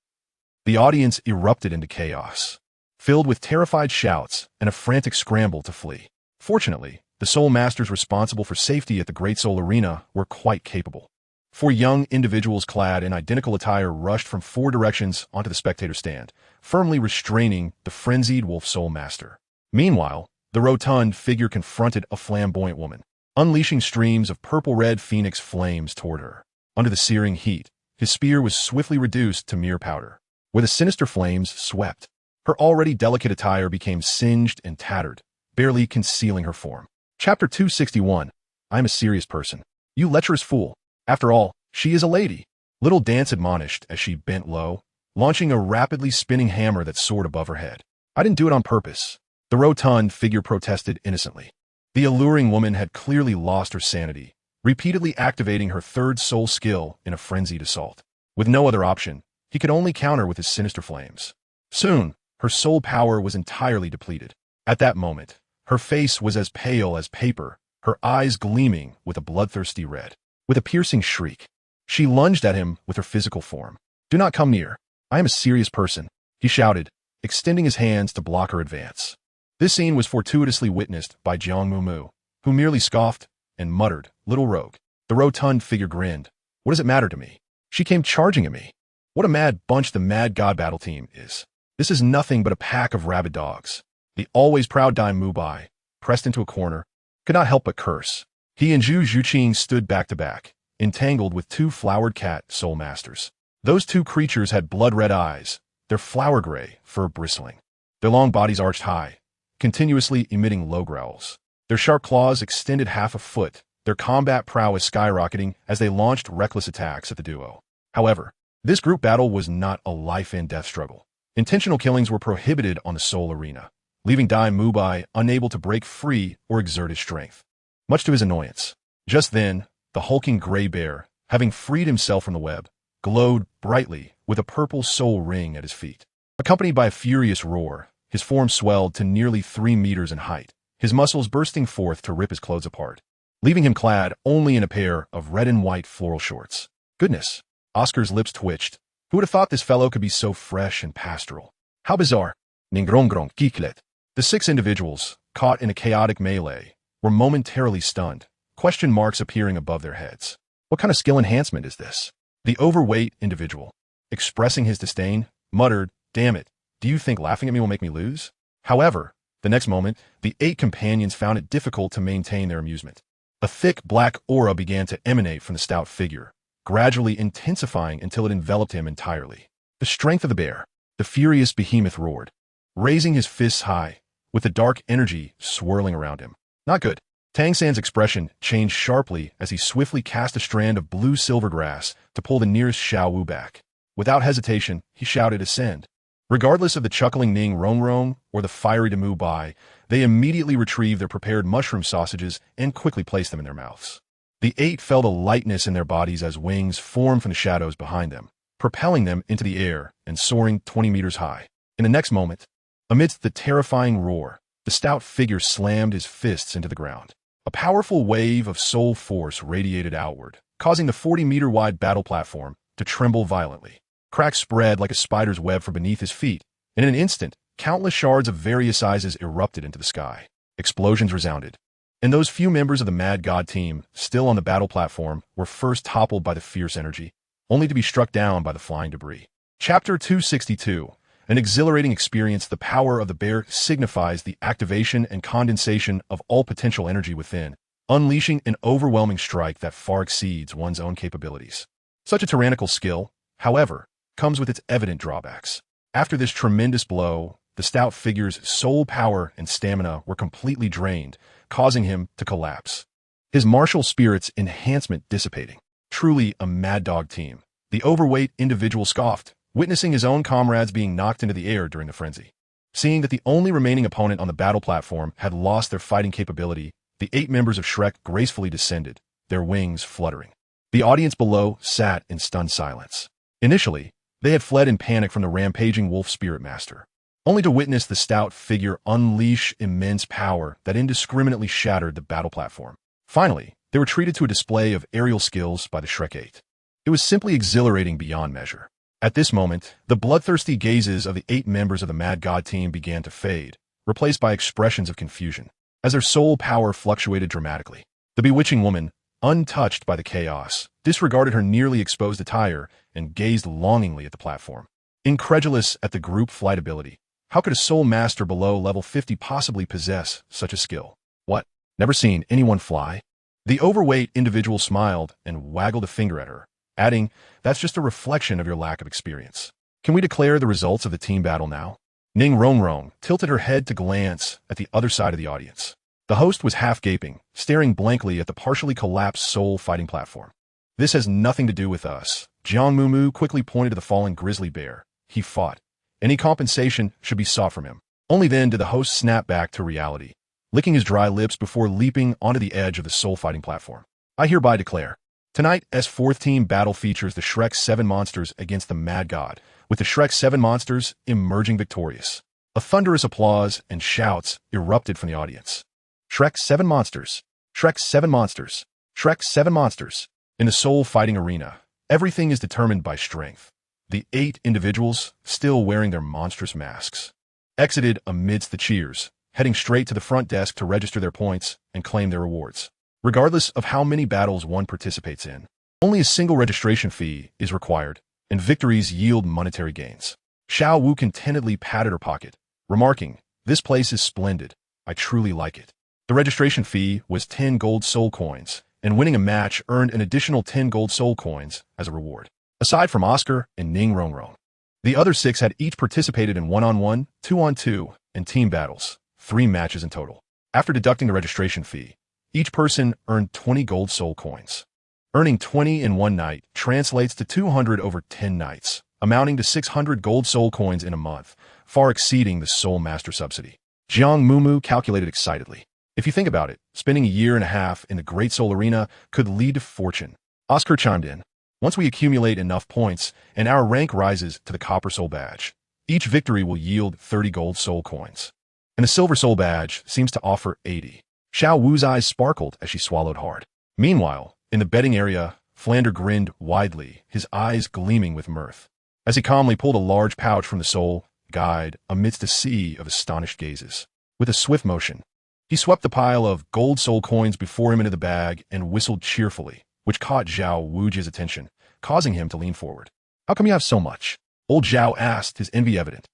The audience erupted into chaos, filled with terrified shouts and a frantic scramble to flee. Fortunately, the soul masters responsible for safety at the Great Soul Arena were quite capable. 4 young individuals clad in identical attire rushed from 4 directions onto the spectator stand, firmly restraining the frenzied wolf soul master. Meanwhile, the rotund figure confronted a flamboyant woman, unleashing streams of purple-red phoenix flames toward her. Under the searing heat, his spear was swiftly reduced to mere powder, where the sinister flames swept. Her already delicate attire became singed and tattered, barely concealing her form. Chapter 261. I'm a serious person. You lecherous fool. After all, she is a lady. Little Dance admonished as she bent low, launching a rapidly spinning hammer that soared above her head. I didn't do it on purpose. The rotund figure protested innocently. The alluring woman had clearly lost her sanity, repeatedly activating her 3rd soul skill in a frenzied assault. With no other option, he could only counter with his sinister flames. Soon, her soul power was entirely depleted. At that moment, her face was as pale as paper, her eyes gleaming with a bloodthirsty red. With a piercing shriek, she lunged at him with her physical form. Do not come near. I am a serious person, he shouted, extending his hands to block her advance. This scene was fortuitously witnessed by Jiang Mumu, who merely scoffed and muttered, "Little rogue." The rotund figure grinned. What does it matter to me? She came charging at me. What a mad bunch the Mad God Battle Team is. This is nothing but a pack of rabid dogs. The always proud Dai Mubai, pressed into a corner, could not help but curse. He and Zhu Zhuqing stood back to back, entangled with 2 flowered cat soul masters. Those 2 creatures had blood-red eyes, their flower-gray fur bristling. Their long bodies arched high, continuously emitting low growls. Their sharp claws extended half a foot, their combat prowess skyrocketing as they launched reckless attacks at the duo. However, this group battle was not a life-and-death struggle. Intentional killings were prohibited on the soul arena, leaving Dai Mubai unable to break free or exert his strength. Much to his annoyance. Just then, the hulking gray bear, having freed himself from the web, glowed brightly with a purple soul ring at his feet. Accompanied by a furious roar, his form swelled to nearly 3 meters in height, his muscles bursting forth to rip his clothes apart, leaving him clad only in a pair of red and white floral shorts. Goodness! Oscar's lips twitched. Who would have thought this fellow could be so fresh and pastoral? How bizarre! Ningrongrong Kiklet. The 6 individuals, caught in a chaotic melee, were momentarily stunned, question marks appearing above their heads. What kind of skill enhancement is this? The overweight individual, expressing his disdain, muttered, "Damn it, do you think laughing at me will make me lose?" However, the next moment, the 8 companions found it difficult to maintain their amusement. A thick black aura began to emanate from the stout figure, gradually intensifying until it enveloped him entirely. The strength of the bear, the furious behemoth roared, raising his fists high, with the dark energy swirling around him. Not good. Tang San's expression changed sharply as he swiftly cast a strand of blue-silver grass to pull the nearest Xiao Wu back. Without hesitation, he shouted, "Ascend." Regardless of the chuckling Ning Rongrong or the fiery Demu Bai, They immediately retrieved their prepared mushroom sausages and quickly placed them in their mouths. The 8 felt a lightness in their bodies as wings formed from the shadows behind them, propelling them into the air and soaring 20 meters high. In the next moment, amidst the terrifying roar, the stout figure slammed his fists into the ground. A powerful wave of soul force radiated outward, causing the 40-meter-wide battle platform to tremble violently. Cracks spread like a spider's web from beneath his feet, and in an instant, countless shards of various sizes erupted into the sky. Explosions resounded, and those few members of the Mad God team still on the battle platform were first toppled by the fierce energy, only to be struck down by the flying debris. Chapter 262. An exhilarating experience. The power of the bear signifies the activation and condensation of all potential energy within, unleashing an overwhelming strike that far exceeds one's own capabilities. Such a tyrannical skill, however, comes with its evident drawbacks. After this tremendous blow, the stout figure's soul power and stamina were completely drained, causing him to collapse. His martial spirit's enhancement dissipating. Truly a mad dog team. The overweight individual scoffed, witnessing his own comrades being knocked into the air during the frenzy. Seeing that the only remaining opponent on the battle platform had lost their fighting capability, the 8 members of Shrek gracefully descended, their wings fluttering. The audience below sat in stunned silence. Initially, they had fled in panic from the rampaging wolf spirit master, only to witness the stout figure unleash immense power that indiscriminately shattered the battle platform. Finally, they were treated to a display of aerial skills by the Shrek 8. It was simply exhilarating beyond measure. At this moment, the bloodthirsty gazes of the 8 members of the Mad God team began to fade, replaced by expressions of confusion, as their soul power fluctuated dramatically. The bewitching woman, untouched by the chaos, disregarded her nearly exposed attire and gazed longingly at the platform. Incredulous at the group flight ability, how could a soul master below level 50 possibly possess such a skill? What? Never seen anyone fly? The overweight individual smiled and waggled a finger at her, adding, "That's just a reflection of your lack of experience. Can we declare the results of the team battle now?" Ning Rongrong tilted her head to glance at the other side of the audience. The host was half gaping, staring blankly at the partially collapsed soul fighting platform. "This has nothing to do with us." Jiang Mumu quickly pointed to the fallen grizzly bear. "He fought. Any compensation should be sought from him." Only then did the host snap back to reality, licking his dry lips before leaping onto the edge of the soul fighting platform. "I hereby declare, tonight's 4th team battle features the Shrek 7 monsters against the Mad God, with the Shrek 7 monsters emerging victorious." A thunderous applause and shouts erupted from the audience. "Shrek 7 monsters! Shrek 7 monsters! Shrek 7 monsters!" In the soul fighting arena, everything is determined by strength. The 8 individuals, still wearing their monstrous masks, exited amidst the cheers, heading straight to the front desk to register their points and claim their rewards. Regardless of how many battles one participates in, only a single registration fee is required, and victories yield monetary gains. Xiao Wu contentedly patted her pocket, remarking, "This place is splendid. I truly like it." The registration fee was 10 gold soul coins, and winning a match earned an additional 10 gold soul coins as a reward. Aside from Oscar and Ning Rongrong, the other 6 had each participated in 1-on-1, 2-on-2, and team battles, 3 matches in total. After deducting the registration fee, each person earned 20 gold soul coins. Earning 20 in one night translates to 200 over 10 nights, amounting to 600 gold soul coins in a month, far exceeding the soul master subsidy. Jiang Mumu calculated excitedly. If you think about it, spending a year and a half in the Great Soul Arena could lead to fortune. Oscar chimed in. "Once we accumulate enough points and our rank rises to the Copper Soul Badge, each victory will yield 30 gold soul coins. And the Silver Soul Badge seems to offer 80. Xiao Wu's eyes sparkled as she swallowed hard. Meanwhile, in the betting area, Flander grinned widely, his eyes gleaming with mirth, as he calmly pulled a large pouch from the soul guide amidst a sea of astonished gazes. With a swift motion, he swept the pile of gold soul coins before him into the bag and whistled cheerfully, which caught Zhao Wuji's attention, causing him to lean forward. "How come you have so much?" Old Zhao asked, his envy evident.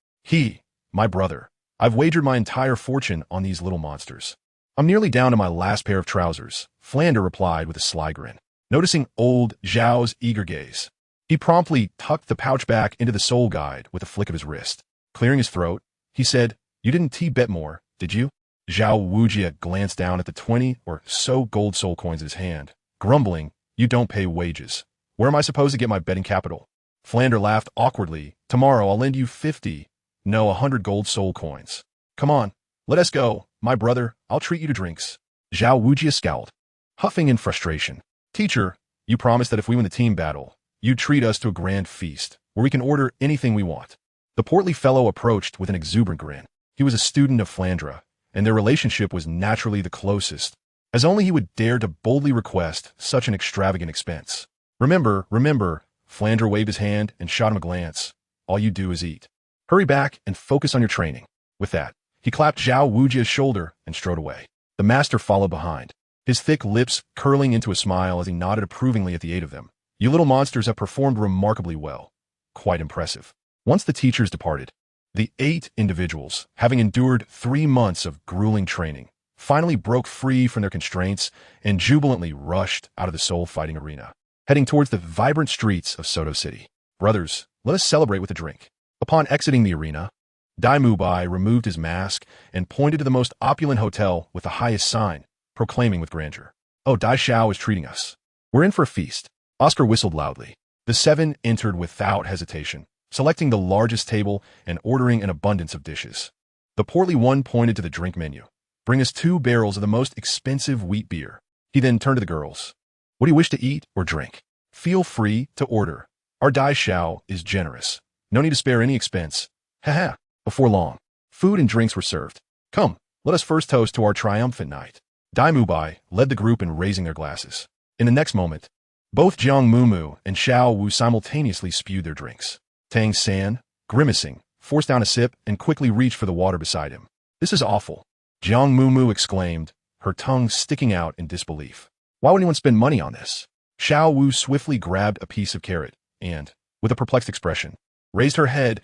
My brother, I've wagered my entire fortune on these little monsters." "I'm nearly down to my last pair of trousers," Flander replied with a sly grin. Noticing old Zhao's eager gaze, he promptly tucked the pouch back into the soul guide with a flick of his wrist. Clearing his throat, he said, "You didn't bet more, did you?" Zhao Wujia glanced down at the 20 or so gold soul coins in his hand, grumbling, "You don't pay wages. Where am I supposed to get my betting capital?" Flander laughed awkwardly. "Tomorrow I'll lend you 50, no, 100 gold soul coins. Come on, let us go. my brother, I'll treat you to drinks. Zhao Wujia scowled, huffing in frustration. Teacher, you promised that if we win the team battle, you'd treat us to a grand feast, where we can order anything we want. The portly fellow approached with an exuberant grin. He was a student of Flandre, and their relationship was naturally the closest, as only he would dare to boldly request such an extravagant expense. Remember, Flandre waved his hand and shot him a glance. All you do is eat. Hurry back and focus on your training. With that, he clapped Zhao Wujia's shoulder and strode away. The master followed behind, his thick lips curling into a smile as he nodded approvingly at the eight of them. You little monsters have performed remarkably well. Quite impressive. Once the teachers departed, the 8 individuals, having endured 3 months of grueling training, finally broke free from their constraints and jubilantly rushed out of the soul-fighting arena, heading towards the vibrant streets of Soto City. Brothers, let us celebrate with a drink. Upon exiting the arena, Dai Mubai removed his mask and pointed to the most opulent hotel with the highest sign, proclaiming with grandeur, "Oh, Dai Xiao is treating us. We're in for a feast." Oscar whistled loudly. The 7 entered without hesitation, selecting the largest table and ordering an abundance of dishes. The portly one pointed to the drink menu. "Bring us 2 barrels of the most expensive wheat beer." He then turned to the girls. "What do you wish to eat or drink? Feel free to order. Our Dai Xiao is generous. No need to spare any expense. Haha." Before long, food and drinks were served. "Come, let us first toast to our triumphant night." Dai Mubai led the group in raising their glasses. In the next moment, both Jiang Mumu and Xiao Wu simultaneously spewed their drinks. Tang San, grimacing, forced down a sip and quickly reached for the water beside him. "This is awful," Jiang Mumu exclaimed, her tongue sticking out in disbelief. "Why would anyone spend money on this?" Xiao Wu swiftly grabbed a piece of carrot and, with a perplexed expression, raised her head.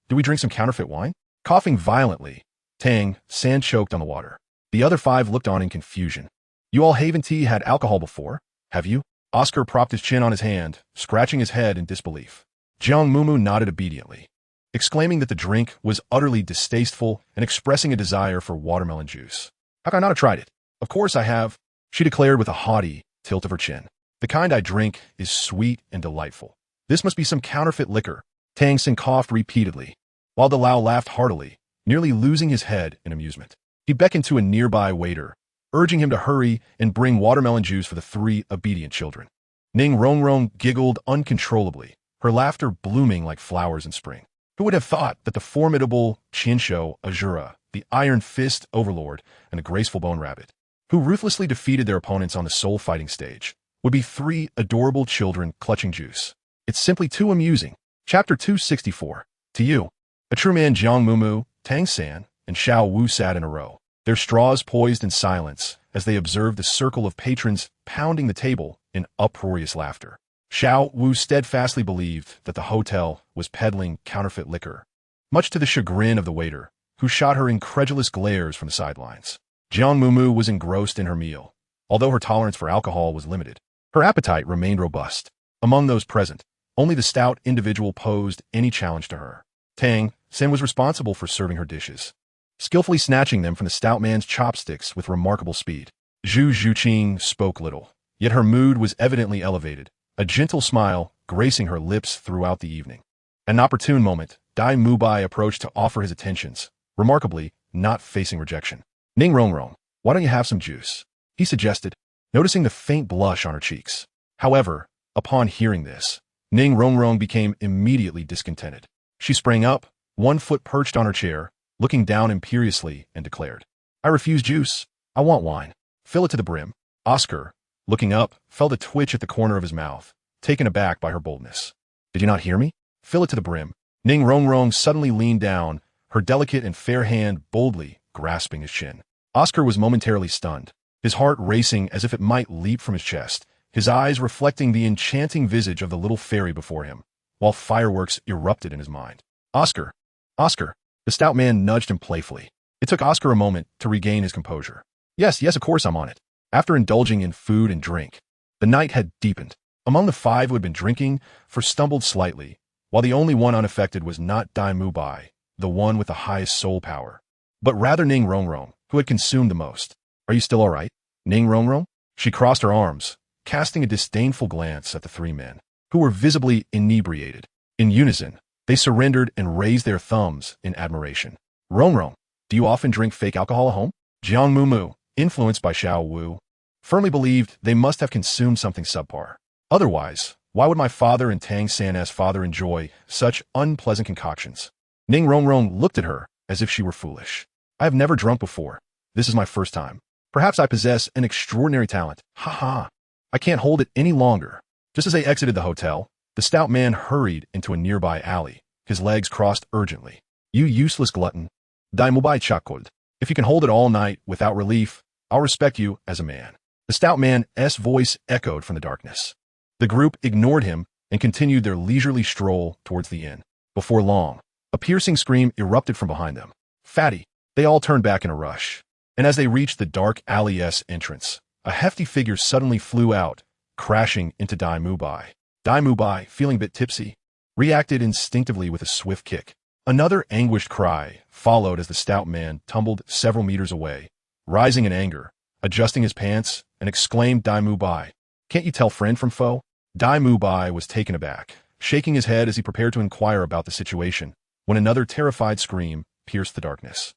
Do we drink some counterfeit wine?" Coughing violently, Tang San choked on the water. The other 5 looked on in confusion. "You all Haven tea had alcohol before, have you?" Oscar propped his chin on his hand, scratching his head in disbelief. Jiang Mumu nodded obediently, exclaiming that the drink was utterly distasteful and expressing a desire for watermelon juice. "How can I not have tried it?" "Of course I have," she declared with a haughty tilt of her chin. "The kind I drink is sweet and delightful. This must be some counterfeit liquor." Tang San coughed repeatedly, while Douluo laughed heartily, nearly losing his head in amusement. He beckoned to a nearby waiter, urging him to hurry and bring watermelon juice for the 3 obedient children. Ning Rongrong giggled uncontrollably, her laughter blooming like flowers in spring. Who would have thought that the formidable Qinsho Azura, the Iron Fist Overlord, and the graceful Bone Rabbit, who ruthlessly defeated their opponents on the soul-fighting stage, would be 3 adorable children clutching juice? It's simply too amusing. Chapter 264. To you. A true man Jiang Mumu, Tang San, and Xiao Wu sat in a row, their straws poised in silence as they observed the circle of patrons pounding the table in uproarious laughter. Xiao Wu steadfastly believed that the hotel was peddling counterfeit liquor, much to the chagrin of the waiter, who shot her incredulous glares from the sidelines. Jiang Mumu was engrossed in her meal. Although her tolerance for alcohol was limited, her appetite remained robust. Among those present, only the stout individual posed any challenge to her. Tang San was responsible for serving her dishes, skillfully snatching them from the stout man's chopsticks with remarkable speed. Zhu Zhuqing spoke little, yet her mood was evidently elevated, a gentle smile gracing her lips throughout the evening. At an opportune moment, Dai Mubai approached to offer his attentions, remarkably not facing rejection. "Ning Rongrong, why don't you have some juice?" he suggested, noticing the faint blush on her cheeks. However, upon hearing this, Ning Rongrong became immediately discontented. She sprang up, one foot perched on her chair, looking down imperiously, and declared, "I refuse juice. I want wine. Fill it to the brim." Oscar, looking up, felt a twitch at the corner of his mouth, taken aback by her boldness. "Did you not hear me? Fill it to the brim." Ning Rongrong suddenly leaned down, her delicate and fair hand boldly grasping his chin. Oscar was momentarily stunned, his heart racing as if it might leap from his chest, his eyes reflecting the enchanting visage of the little fairy before him, while fireworks erupted in his mind. "Oscar! Oscar!" The stout man nudged him playfully. It took Oscar a moment to regain his composure. Yes, of course I'm on it." After indulging in food and drink, the night had deepened. Among the 5 who had been drinking, stumbled slightly, while the only one unaffected was not Dai Mubai, the one with the highest soul power, but rather Ning Rongrong, who had consumed the most. "Are you still all right, Ning Rongrong?" She crossed her arms, casting a disdainful glance at the 3 men, who were visibly inebriated. In unison, they surrendered and raised their thumbs in admiration. "Rongrong, Do you often drink fake alcohol at home? Jiang Mumu, influenced by Xiao Wu, firmly believed they must have consumed something subpar. Otherwise, why would my father and Tang San's father enjoy such unpleasant concoctions? Ning Rongrong looked at her as if she were foolish. I have never drunk before. This is my first time. Perhaps I possess an extraordinary talent. Ha ha. I can't hold it any longer. Just as they exited the hotel, the stout man hurried into a nearby alley, his legs crossed urgently. You useless glutton. Dai Mubai chuckled. If you can hold it all night without relief, I'll respect you as a man. The stout man's voice echoed from the darkness. The group ignored him and continued their leisurely stroll towards the inn. Before long, a piercing scream erupted from behind them. Fatty! They all turned back in a rush. And as they reached the dark alley's entrance, a hefty figure suddenly flew out, crashing into Dai Mubai. Dai Mubai, feeling a bit tipsy, reacted instinctively with a swift kick. Another anguished cry followed as the stout man tumbled several meters away, rising in anger, adjusting his pants, and exclaimed, Dai Mubai, can't you tell friend from foe? Dai Mubai was taken aback, shaking his head as he prepared to inquire about the situation, when another terrified scream pierced the darkness.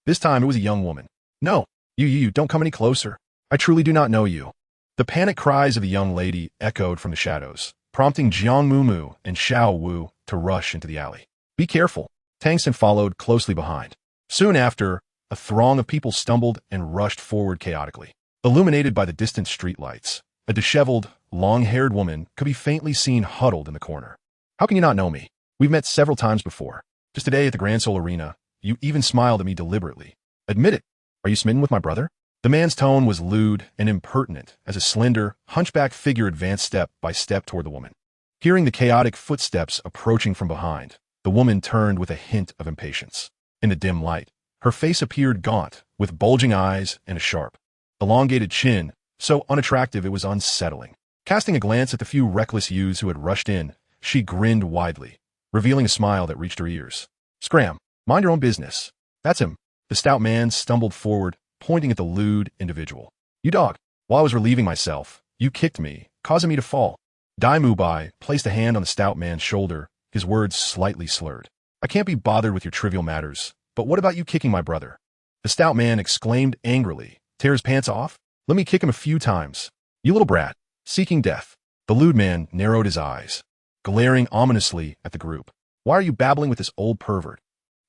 This time it was a young woman. No, you, don't come any closer. I truly do not know you. The panic cries of the young lady echoed from the shadows, prompting Jiang Mumu and Xiao Wu to rush into the alley. Be careful. Tang San followed closely behind. Soon after, a throng of people stumbled and rushed forward chaotically. Illuminated by the distant streetlights, a disheveled, long-haired woman could be faintly seen huddled in the corner. How can you not know me? We've met several times before. Just today at the Grand Seoul Arena, you even smiled at me deliberately. Admit it. Are you smitten with my brother? The man's tone was lewd and impertinent as a slender, hunchback figure advanced step by step toward the woman. Hearing the chaotic footsteps approaching from behind, the woman turned with a hint of impatience. In the dim light, her face appeared gaunt, with bulging eyes and a sharp, elongated chin, so unattractive it was unsettling. Casting a glance at the few reckless youths who had rushed in, she grinned widely, revealing a smile that reached her ears. Scram, mind your own business. That's him. The stout man stumbled forward, pointing at the lewd individual. You dog. While I was relieving myself, you kicked me, causing me to fall. Dai Mubai placed a hand on the stout man's shoulder, his words slightly slurred. I can't be bothered with your trivial matters, but what about you kicking my brother? The stout man exclaimed angrily. Tear his pants off? Let me kick him a few times. You little brat. Seeking death. The lewd man narrowed his eyes, glaring ominously at the group. Why are you babbling with this old pervert?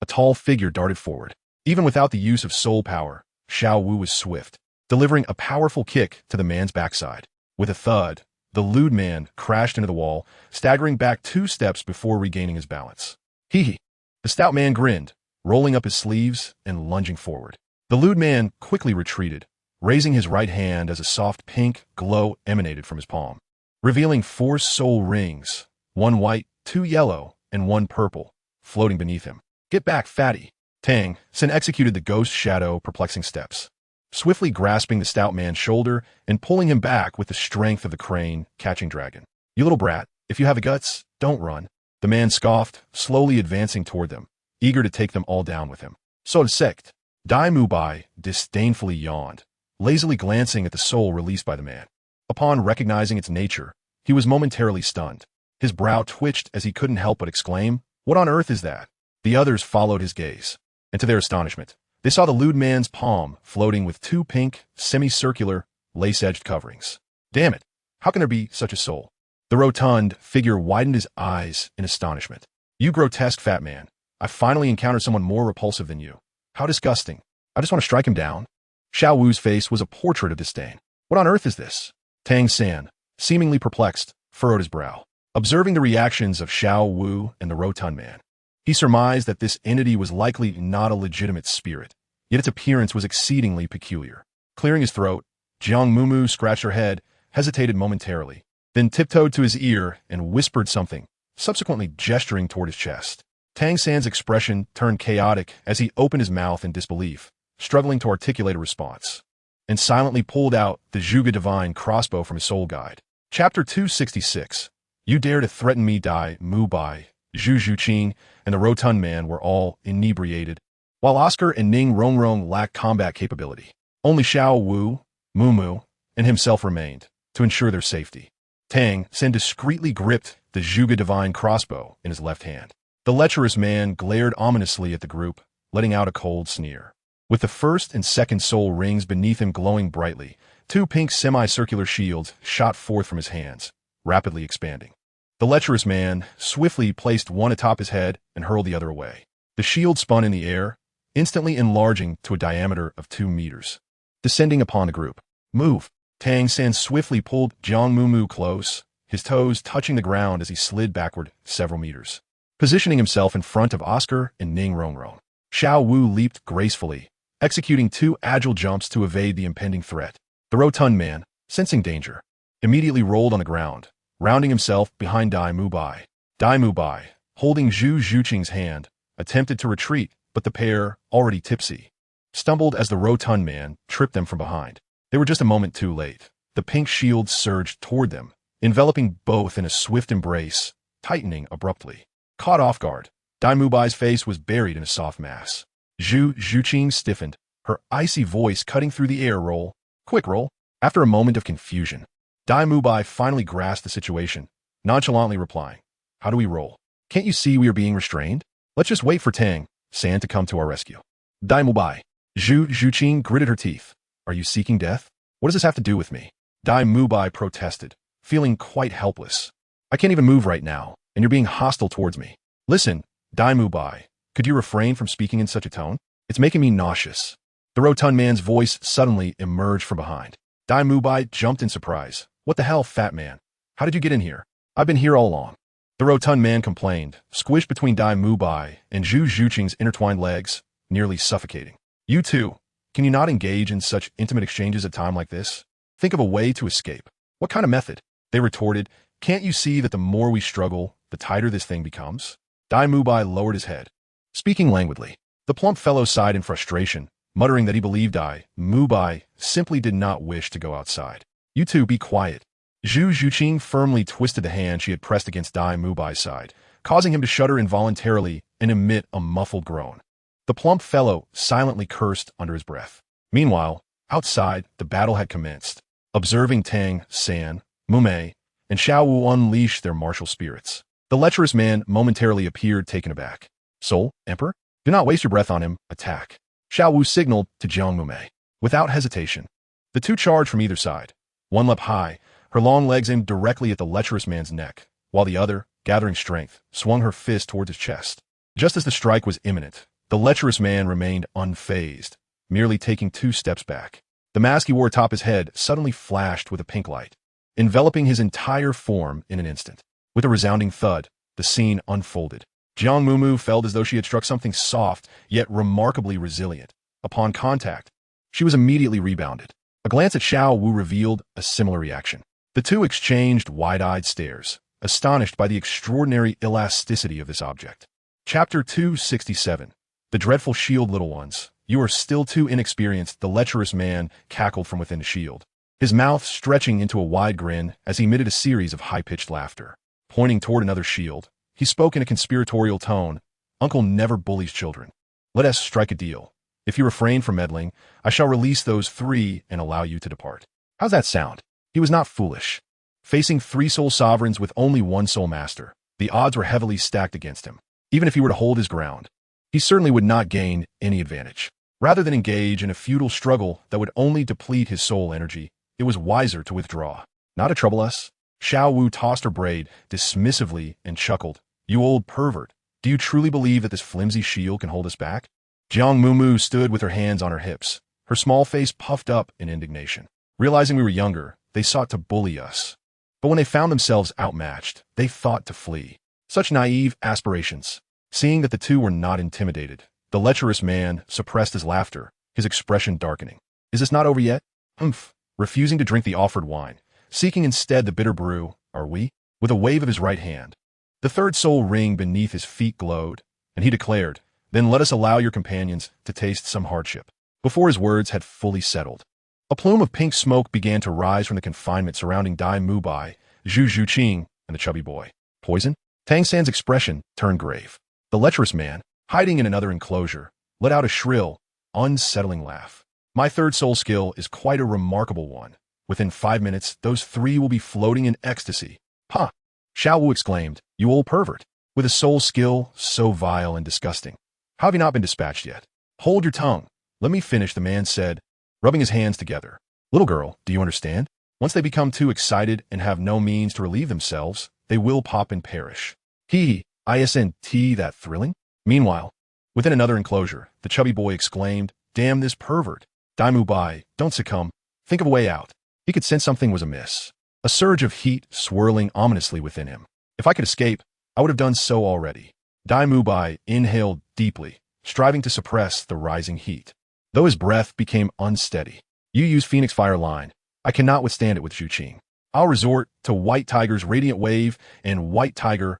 A tall figure darted forward. Even without the use of soul power, Xiao Wu was swift, delivering a powerful kick to the man's backside. With a thud, the lewd man crashed into the wall, staggering back 2 steps before regaining his balance. Hee. The stout man grinned, rolling up his sleeves and lunging forward. The lewd man quickly retreated, raising his right hand as a soft pink glow emanated from his palm, revealing 4 soul rings, 1 white, 2 yellow, and 1 purple, floating beneath him. Get back, fatty. Tang San executed the ghost shadow perplexing steps, swiftly grasping the stout man's shoulder and pulling him back with the strength of the crane catching dragon. You little brat, if you have the guts, don't run. The man scoffed, slowly advancing toward them, eager to take them all down with him. Xuan Sect. Dai Mubai disdainfully yawned, lazily glancing at the soul released by the man. Upon recognizing its nature, he was momentarily stunned. His brow twitched as he couldn't help but exclaim, What on earth is that? The others followed his gaze, and to their astonishment, they saw the lewd man's palm floating with 2 pink, semicircular, lace-edged coverings. Damn it, how can there be such a soul? The rotund figure widened his eyes in astonishment. You grotesque fat man, I finally encountered someone more repulsive than you. How disgusting. I just want to strike him down. Xiao Wu's face was a portrait of disdain. What on earth is this? Tang San, seemingly perplexed, furrowed his brow, observing the reactions of Xiao Wu and the rotund man. He surmised that this entity was likely not a legitimate spirit, yet its appearance was exceedingly peculiar. Clearing his throat, Jiang Mumu scratched her head, hesitated momentarily, then tiptoed to his ear and whispered something, subsequently gesturing toward his chest. Tang San's expression turned chaotic as he opened his mouth in disbelief, struggling to articulate a response, and silently pulled out the Zhuge Divine crossbow from his soul guide. Chapter 266. You dare to threaten me, Dai Mubai, Zhu Zhuqing, and the rotund man were all inebriated, while Oscar and Ning Rongrong lacked combat capability. Only Xiao Wu, Mumu, and himself remained, to ensure their safety. Tang San discreetly gripped the Zhuge Divine crossbow in his left hand. The lecherous man glared ominously at the group, letting out a cold sneer. With the first and second soul rings beneath him glowing brightly, two pink semicircular shields shot forth from his hands, rapidly expanding. The lecherous man swiftly placed one atop his head and hurled the other away. The shield spun in the air, instantly enlarging to a diameter of 2 meters. Descending upon the group. Move! Tang San swiftly pulled Jiang Mumu close, his toes touching the ground as he slid backward several meters. Positioning himself in front of Oscar and Ning Rongrong, Xiao Wu leaped gracefully, executing 2 agile jumps to evade the impending threat. The rotund man, sensing danger, immediately rolled on the ground, rounding himself behind Dai Mubai. Dai Mubai, holding Zhu Zhuqing's hand, attempted to retreat, but the pair, already tipsy, stumbled as the rotund man tripped them from behind. They were just a moment too late. The pink shield surged toward them, enveloping both in a swift embrace, tightening abruptly. Caught off guard, Dai Mubai's face was buried in a soft mass. Zhu Zhuqing stiffened, her icy voice cutting through the air. Roll. Quick roll. After a moment of confusion, Dai Mubai finally grasped the situation, nonchalantly replying, "How do we roll? Can't you see we are being restrained? Let's just wait for Tang San to come to our rescue." Dai Mubai. Zhu Zhuqing gritted her teeth. "Are you seeking death? What does this have to do with me?" Dai Mubai protested, feeling quite helpless. "I can't even move right now, and you're being hostile towards me." "Listen, Dai Mubai, could you refrain from speaking in such a tone? It's making me nauseous." The rotund man's voice suddenly emerged from behind. Dai Mubai jumped in surprise. "What the hell, fat man? How did you get in here?" "I've been here all along." The rotund man complained, squished between Dai Mubai and Zhu Zhuqing's intertwined legs, nearly suffocating. "You two, can you not engage in such intimate exchanges at a time like this? Think of a way to escape." "What kind of method?" They retorted. "Can't you see that the more we struggle, the tighter this thing becomes?" Dai Mubai lowered his head, speaking languidly. The plump fellow sighed in frustration, muttering that he believed Dai Mubai simply did not wish to go outside. "You two be quiet." Zhu Zhuqing firmly twisted the hand she had pressed against Dai Mubai's side, causing him to shudder involuntarily and emit a muffled groan. The plump fellow silently cursed under his breath. Meanwhile, outside, the battle had commenced. Observing Tang San, Mume, and Xiao Wu unleash their martial spirits, the lecherous man momentarily appeared taken aback. "Soul, Emperor? Do not waste your breath on him. Attack." Xiao Wu signaled to Jiang Mumu. Without hesitation, the two charged from either side. One leapt high, her long legs aimed directly at the lecherous man's neck, while the other, gathering strength, swung her fist towards his chest. Just as the strike was imminent, the lecherous man remained unfazed, merely taking 2 steps back. The mask he wore atop his head suddenly flashed with a pink light, enveloping his entire form in an instant. With a resounding thud, the scene unfolded. Jiang Mumu felt as though she had struck something soft, yet remarkably resilient. Upon contact, she was immediately rebounded. A glance at Xiao Wu revealed a similar reaction. The two exchanged wide-eyed stares, astonished by the extraordinary elasticity of this object. Chapter 267. The Dreadful Shield. "Little ones, you are still too inexperienced," the lecherous man cackled from within the shield, his mouth stretching into a wide grin as he emitted a series of high-pitched laughter. Pointing toward another shield, he spoke in a conspiratorial tone. "Uncle never bullies children. Let us strike a deal. If you refrain from meddling, I shall release those 3 and allow you to depart." How's that sound? He was not foolish. Facing 3 soul sovereigns with only 1 soul master, the odds were heavily stacked against him. Even if he were to hold his ground, he certainly would not gain any advantage. Rather than engage in a futile struggle that would only deplete his soul energy, it was wiser to withdraw. "Not to trouble us." Xiao Wu tossed her braid dismissively and chuckled. "You old pervert, do you truly believe that this flimsy shield can hold us back?" Jiang Mumu stood with her hands on her hips, her small face puffed up in indignation. Realizing we were younger, they sought to bully us. But when they found themselves outmatched, they thought to flee. Such naive aspirations. Seeing that the two were not intimidated, the lecherous man suppressed his laughter, his expression darkening. "Is this not over yet?" "Humph." Refusing to drink the offered wine, seeking instead the bitter brew, "Are we?" With a wave of his right hand, the 3rd soul ring beneath his feet glowed, and he declared, "Then let us allow your companions to taste some hardship." Before his words had fully settled, a plume of pink smoke began to rise from the confinement surrounding Dai Mubai, Zhu Zhuqing, and the chubby boy. "Poison?" Tang San's expression turned grave. The lecherous man, hiding in another enclosure, let out a shrill, unsettling laugh. "My 3rd soul skill is quite a remarkable one. Within 5 minutes, those 3 will be floating in ecstasy." "Ha!" Xiao Wu exclaimed. "You old pervert. With a soul skill so vile and disgusting, How have you not been dispatched yet? Hold your tongue. Let me finish, the man said, rubbing his hands together. Little girl, do you understand? Once they become too excited and have no means to relieve themselves, they will pop and perish. Isn't that thrilling? Meanwhile, within another enclosure, the chubby boy exclaimed, Damn this pervert. Dai Mubai, don't succumb. Think of a way out. He could sense something was amiss. A surge of heat swirling ominously within him. If I could escape, I would have done so already. Dai Mubai inhaled deeply, striving to suppress the rising heat. Though his breath became unsteady. You use Phoenix Fire line. I cannot withstand it with Zhuqing. I'll resort to White Tiger's Radiant Wave and White Tiger's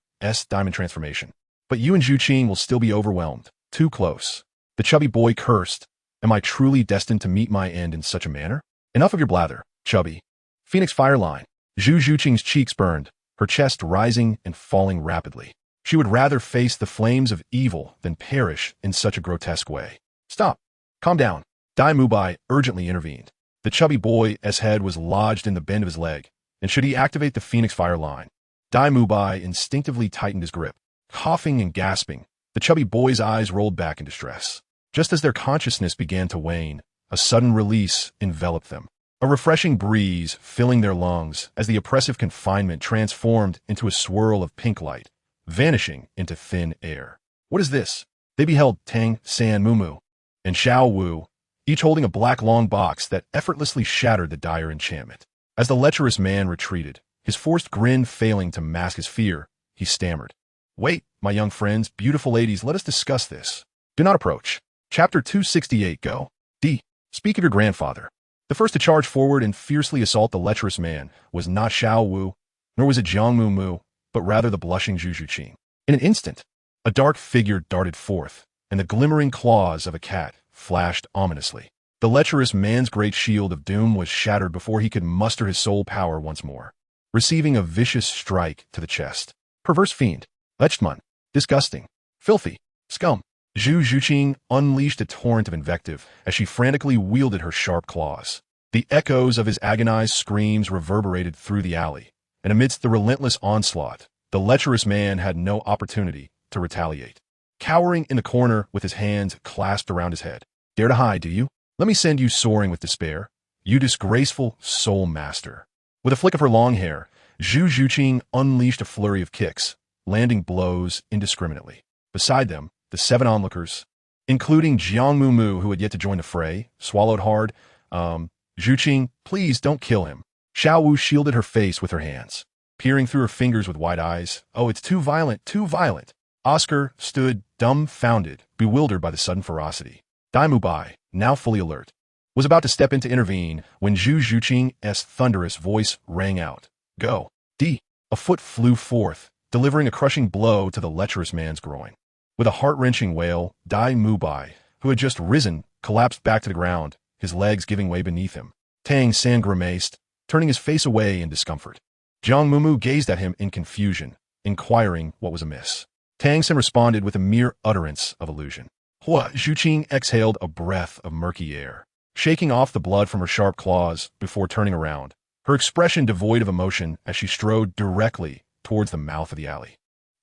Diamond Transformation. But you and Zhuqing will still be overwhelmed. Too close. The chubby boy cursed. Am I truly destined to meet my end in such a manner? Enough of your blather, chubby. Phoenix Fire line. Zhuqing's cheeks burned, her chest rising and falling rapidly. She would rather face the flames of evil than perish in such a grotesque way. Stop. Calm down. Dai Mubai urgently intervened. The chubby boy's head was lodged in the bend of his leg, and should he activate the Phoenix Fire line? Dai Mubai instinctively tightened his grip. Coughing and gasping, the chubby boy's eyes rolled back in distress. Just as their consciousness began to wane, a sudden release enveloped them. A refreshing breeze filling their lungs as the oppressive confinement transformed into a swirl of pink light, vanishing into thin air. What is this? They beheld Xuan Mumu and Xiao Wu, each holding a black long box that effortlessly shattered the dire enchantment. As the lecherous man retreated, his forced grin failing to mask his fear, he stammered. Wait, my young friends, beautiful ladies, let us discuss this. Do not approach. Chapter 268, go. D. Speak of your grandfather. The first to charge forward and fiercely assault the lecherous man was not Xiao Wu, nor was it Jiang Mumu, but rather the blushing Zhuqing. In an instant, a dark figure darted forth, and the glimmering claws of a cat flashed ominously. The lecherous man's great shield of doom was shattered before he could muster his soul power once more, receiving a vicious strike to the chest. Perverse fiend. Lechman. Disgusting. Filthy. Scum. Zhuqing unleashed a torrent of invective as she frantically wielded her sharp claws. The echoes of his agonized screams reverberated through the alley, and amidst the relentless onslaught, the lecherous man had no opportunity to retaliate. Cowering in the corner with his hands clasped around his head. Dare to hide, do you? Let me send you soaring with despair, you disgraceful soul master. With a flick of her long hair, Zhuqing unleashed a flurry of kicks, landing blows indiscriminately. Beside them, the 7 onlookers, including Jiang Mumu, who had yet to join the fray, swallowed hard. Zhuqing, please don't kill him. Xiao Wu shielded her face with her hands, peering through her fingers with wide eyes. Oh, it's too violent, too violent. Oscar stood dumbfounded, bewildered by the sudden ferocity. Dai Mubai, now fully alert, was about to step in to intervene when Zhuqing's thunderous voice rang out. Go. D. A foot flew forth, delivering a crushing blow to the lecherous man's groin. With a heart-wrenching wail, Dai Mubai, who had just risen, collapsed back to the ground, his legs giving way beneath him. Tang San grimaced, turning his face away in discomfort. Jiang Mumu gazed at him in confusion, inquiring what was amiss. Tang San responded with a mere utterance of illusion. Hua Zhuqing exhaled a breath of murky air, shaking off the blood from her sharp claws before turning around, her expression devoid of emotion as she strode directly towards the mouth of the alley.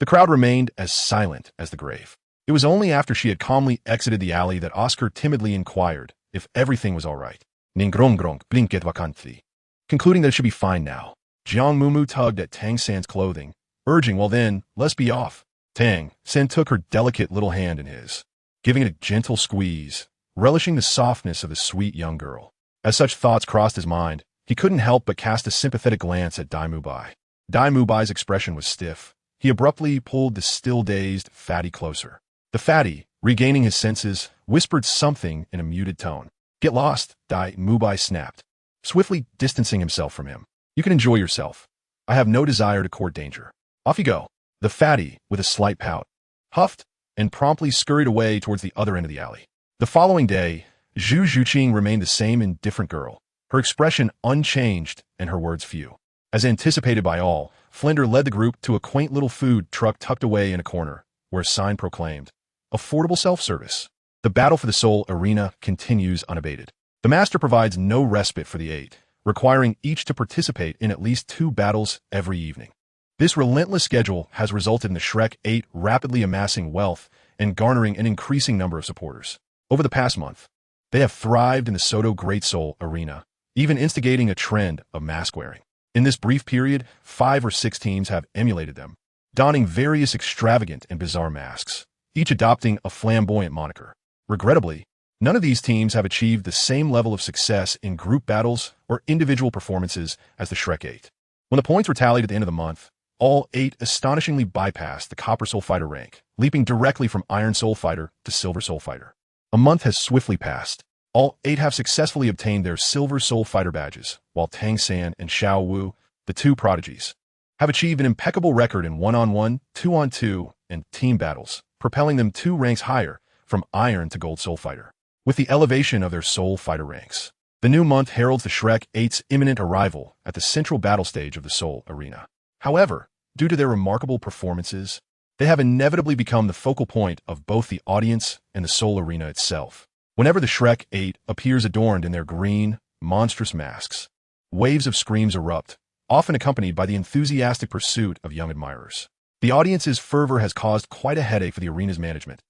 The crowd remained as silent as the grave. It was only after she had calmly exited the alley that Oscar timidly inquired if everything was all right. Ningrong blinket vacanti. Concluding that it should be fine now, Jiang Mumu tugged at Tang San's clothing, urging, well then, let's be off. Tang San took her delicate little hand in his, giving it a gentle squeeze, relishing the softness of the sweet young girl. As such thoughts crossed his mind, he couldn't help but cast a sympathetic glance at Dai Mubai. Dai Mubai's expression was stiff. He abruptly pulled the still-dazed fatty closer. The fatty, regaining his senses, whispered something in a muted tone. Get lost, Dai Mubai snapped, swiftly distancing himself from him. You can enjoy yourself. I have no desire to court danger. Off you go. The fatty, with a slight pout, huffed and promptly scurried away towards the other end of the alley. The following day, Zhuqing remained the same indifferent girl, her expression unchanged and her words few. As anticipated by all, Flender led the group to a quaint little food truck tucked away in a corner, where a sign proclaimed, Affordable Self-Service. The battle for the soul arena continues unabated. The master provides no respite for the 8, requiring each to participate in at least 2 battles every evening. This relentless schedule has resulted in the Shrek 8 rapidly amassing wealth and garnering an increasing number of supporters. Over the past month, they have thrived in the Soto Great Soul arena, even instigating a trend of mask wearing. In this brief period, 5 or 6 teams have emulated them, donning various extravagant and bizarre masks, each adopting a flamboyant moniker. Regrettably, none of these teams have achieved the same level of success in group battles or individual performances as the Shrek 8. When the points were tallied at the end of the month, all 8 astonishingly bypassed the Copper Soul Fighter rank, leaping directly from Iron Soul Fighter to Silver Soul Fighter. A month has swiftly passed. All 8 have successfully obtained their Silver Soul Fighter badges, while Tang San and Xiao Wu, the 2 prodigies, have achieved an impeccable record in 1-on-1, 2-on-2, and team battles, propelling them 2 ranks higher from Iron to Gold Soul Fighter. With the elevation of their Soul Fighter ranks, the new month heralds the Shrek 8's imminent arrival at the central battle stage of the Soul Arena. However, due to their remarkable performances, they have inevitably become the focal point of both the audience and the Soul Arena itself. Whenever the Shrek 8 appears adorned in their green, monstrous masks, waves of screams erupt, often accompanied by the enthusiastic pursuit of young admirers. The audience's fervor has caused quite a headache for the arena's management.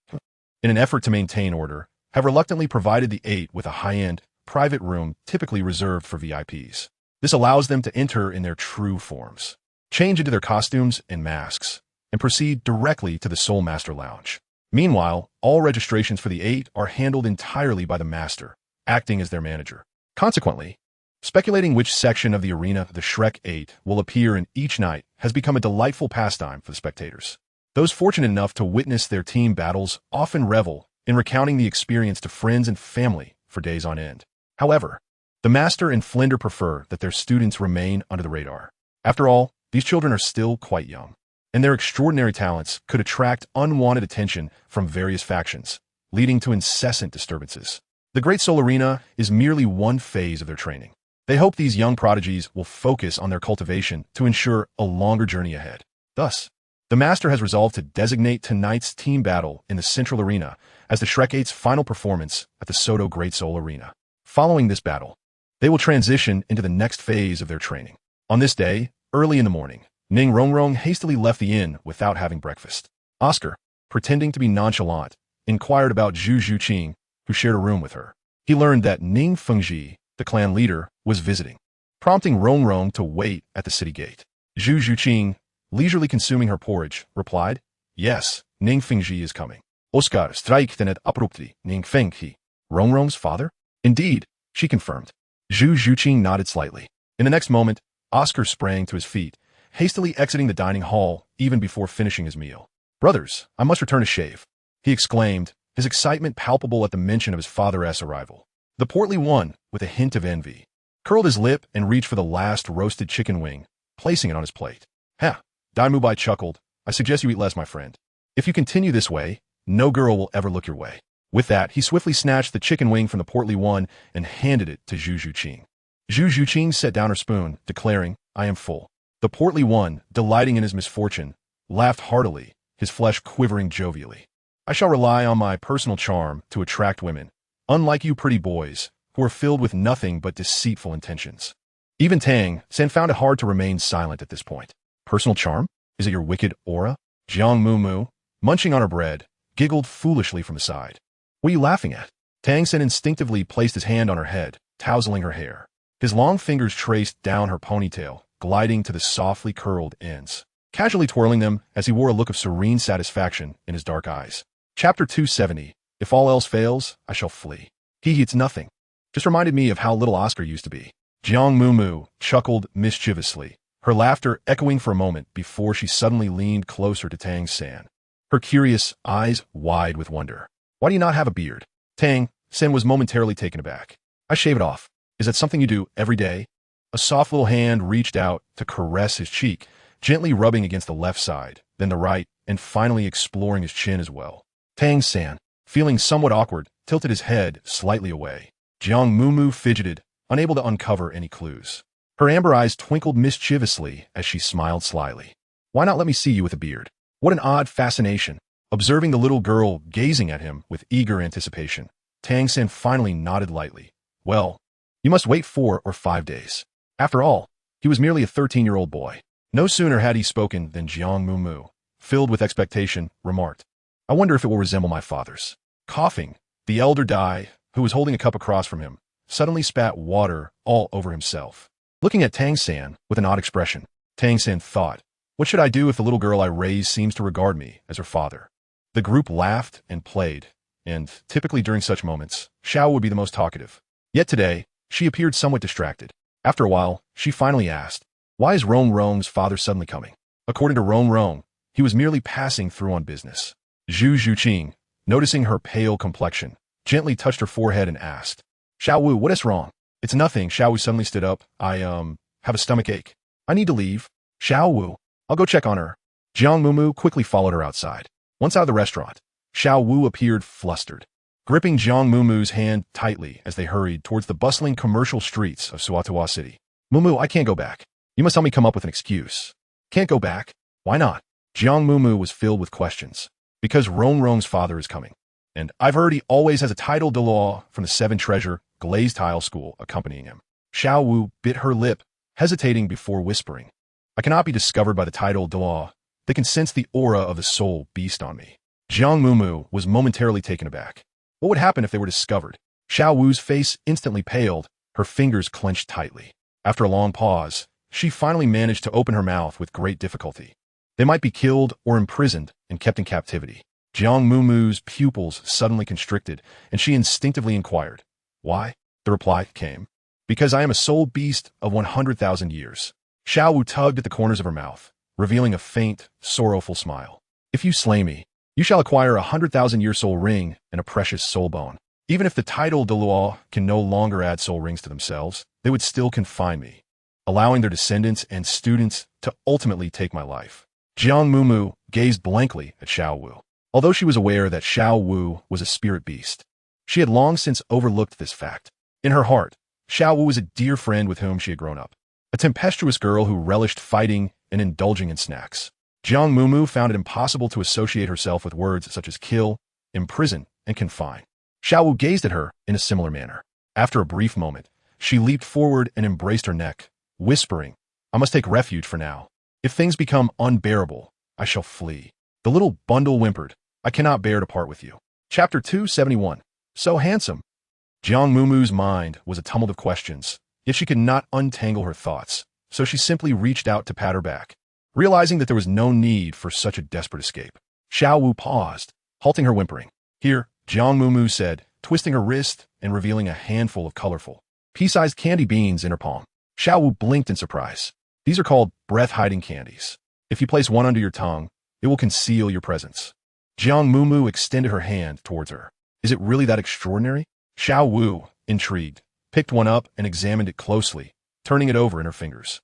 In an effort to maintain order, have reluctantly provided the 8 with a high-end, private room typically reserved for VIPs. This allows them to enter in their true forms, change into their costumes and masks, and proceed directly to the Soul Master Lounge. Meanwhile, all registrations for the 8 are handled entirely by the Master, acting as their manager. Consequently, speculating which section of the arena the Shrek 8 will appear in each night has become a delightful pastime for the spectators. Those fortunate enough to witness their team battles often revel in recounting the experience to friends and family for days on end. However, the Master and Flinder prefer that their students remain under the radar. After all, these children are still quite young, and their extraordinary talents could attract unwanted attention from various factions, leading to incessant disturbances. The Great Soul Arena is merely one phase of their training. They hope these young prodigies will focus on their cultivation to ensure a longer journey ahead. Thus, the Master has resolved to designate tonight's team battle in the Central Arena as the Shrek 8's final performance at the Soto Great Soul Arena. Following this battle, they will transition into the next phase of their training. On this day, early in the morning, Ning Rongrong hastily left the inn without having breakfast. Oscar, pretending to be nonchalant, inquired about Zhu Zhuqing, who shared a room with her. He learned that Ning Fengji, the clan leader, was visiting, prompting Rongrong to wait at the city gate. Zhu Zhuqing, leisurely consuming her porridge, replied, "Yes, Ning Fengji is coming." Oscar streichte net abruptly Ning Fengji. Rongrong's father? Indeed, she confirmed. Zhu Zhuqing nodded slightly. In the next moment, Oscar sprang to his feet, hastily exiting the dining hall even before finishing his meal. "Brothers, I must return to shave," he exclaimed, his excitement palpable at the mention of his father's arrival. The portly one, with a hint of envy, curled his lip and reached for the last roasted chicken wing, placing it on his plate. "Ha!" Dai Mubai chuckled. "I suggest you eat less, my friend. If you continue this way, no girl will ever look your way." With that, he swiftly snatched the chicken wing from the portly one and handed it to Zhu Zhuqing. Zhu Zhuqing set down her spoon, declaring, "I am full." The portly one, delighting in his misfortune, laughed heartily, his flesh quivering jovially. "I shall rely on my personal charm to attract women, unlike you pretty boys, who are filled with nothing but deceitful intentions." Even Tang San found it hard to remain silent at this point. "Personal charm? Is it your wicked aura?" Jiang Mumu, munching on her bread, giggled foolishly from the side. "What are you laughing at?" Tang San instinctively placed his hand on her head, tousling her hair. His long fingers traced down her ponytail, gliding to the softly curled ends, casually twirling them as he wore a look of serene satisfaction in his dark eyes. Chapter 270, If All Else Fails, I Shall Flee. It's nothing. Just reminded me of how little Oscar used to be. Jiang Mumu chuckled mischievously, her laughter echoing for a moment before she suddenly leaned closer to Tang San, her curious eyes wide with wonder. "Why do you not have a beard?" Tang San was momentarily taken aback. "I shave it off. Is that something you do every day?" A soft little hand reached out to caress his cheek, gently rubbing against the left side, then the right, and finally exploring his chin as well. Tang San, feeling somewhat awkward, tilted his head slightly away. Jiang Mumu fidgeted, unable to uncover any clues. Her amber eyes twinkled mischievously as she smiled slyly. "Why not let me see you with a beard?" What an odd fascination. Observing the little girl gazing at him with eager anticipation, Tang San finally nodded lightly. "Well, you must wait 4 or 5 days. After all, he was merely a 13-year-old boy." No sooner had he spoken than Jiang Mumu, filled with expectation, remarked, I wonder if it will resemble my father's. Coughing, the elder Dai, who was holding a cup across from him, suddenly spat water all over himself. Looking at Tang San with an odd expression, Tang San thought, what should I do if the little girl I raised seems to regard me as her father? The group laughed and played, and, typically during such moments, Xiao would be the most talkative. Yet today, she appeared somewhat distracted. After a while, she finally asked, why is Rong Rong's father suddenly coming? According to Rong Rong, he was merely passing through on business. Zhu Zhuqing, noticing her pale complexion, gently touched her forehead and asked, Xiao Wu, what is wrong? It's nothing. Xiao Wu suddenly stood up. I have a stomach ache. I need to leave. Xiao Wu, I'll go check on her. Jiang Mumu quickly followed her outside. Once out of the restaurant, Xiao Wu appeared flustered, gripping Jiang Mumu's hand tightly as they hurried towards the bustling commercial streets of Suatawa City. Mumu, I can't go back. You must help me come up with an excuse. Can't go back? Why not? Jiang Mumu was filled with questions. Because Rong Rong's father is coming. And I've heard he always has a title Douluo from the Seven Treasure Glazed Tile School accompanying him. Xiao Wu bit her lip, hesitating before whispering. I cannot be discovered by the title Douluo. They can sense the aura of the soul beast on me. Jiang Mumu was momentarily taken aback. What would happen if they were discovered? Xiao Wu's face instantly paled, her fingers clenched tightly. After a long pause, she finally managed to open her mouth with great difficulty. They might be killed or imprisoned and kept in captivity. Jiang Mumu's pupils suddenly constricted, and she instinctively inquired, why? The reply came, because I am a soul beast of 100,000 years. Xiao Wu tugged at the corners of her mouth, revealing a faint, sorrowful smile. If you slay me, you shall acquire a 100,000-year soul ring and a precious soul bone. Even if the title Douluo can no longer add soul rings to themselves, they would still confine me, allowing their descendants and students to ultimately take my life. Jiang Mumu gazed blankly at Xiao Wu. Although she was aware that Xiao Wu was a spirit beast, she had long since overlooked this fact. In her heart, Xiao Wu was a dear friend with whom she had grown up, a tempestuous girl who relished fighting and indulging in snacks. Jiang Mumu found it impossible to associate herself with words such as kill, imprison, and confine. Xiao Wu gazed at her in a similar manner. After a brief moment, she leaped forward and embraced her neck, whispering, I must take refuge for now. If things become unbearable, I shall flee. The little bundle whimpered, I cannot bear to part with you. Chapter 271. So handsome. Jiang Mumu's mind was a tumult of questions, yet she could not untangle her thoughts, so she simply reached out to pat her back, realizing that there was no need for such a desperate escape. Xiao Wu paused, halting her whimpering. Here, Jiang Mumu said, twisting her wrist and revealing a handful of colorful, pea-sized candy beans in her palm. Xiao Wu blinked in surprise. These are called breath-hiding candies. If you place one under your tongue, it will conceal your presence. Jiang Mumu extended her hand towards her. Is it really that extraordinary? Xiao Wu, intrigued, picked one up and examined it closely, turning it over in her fingers.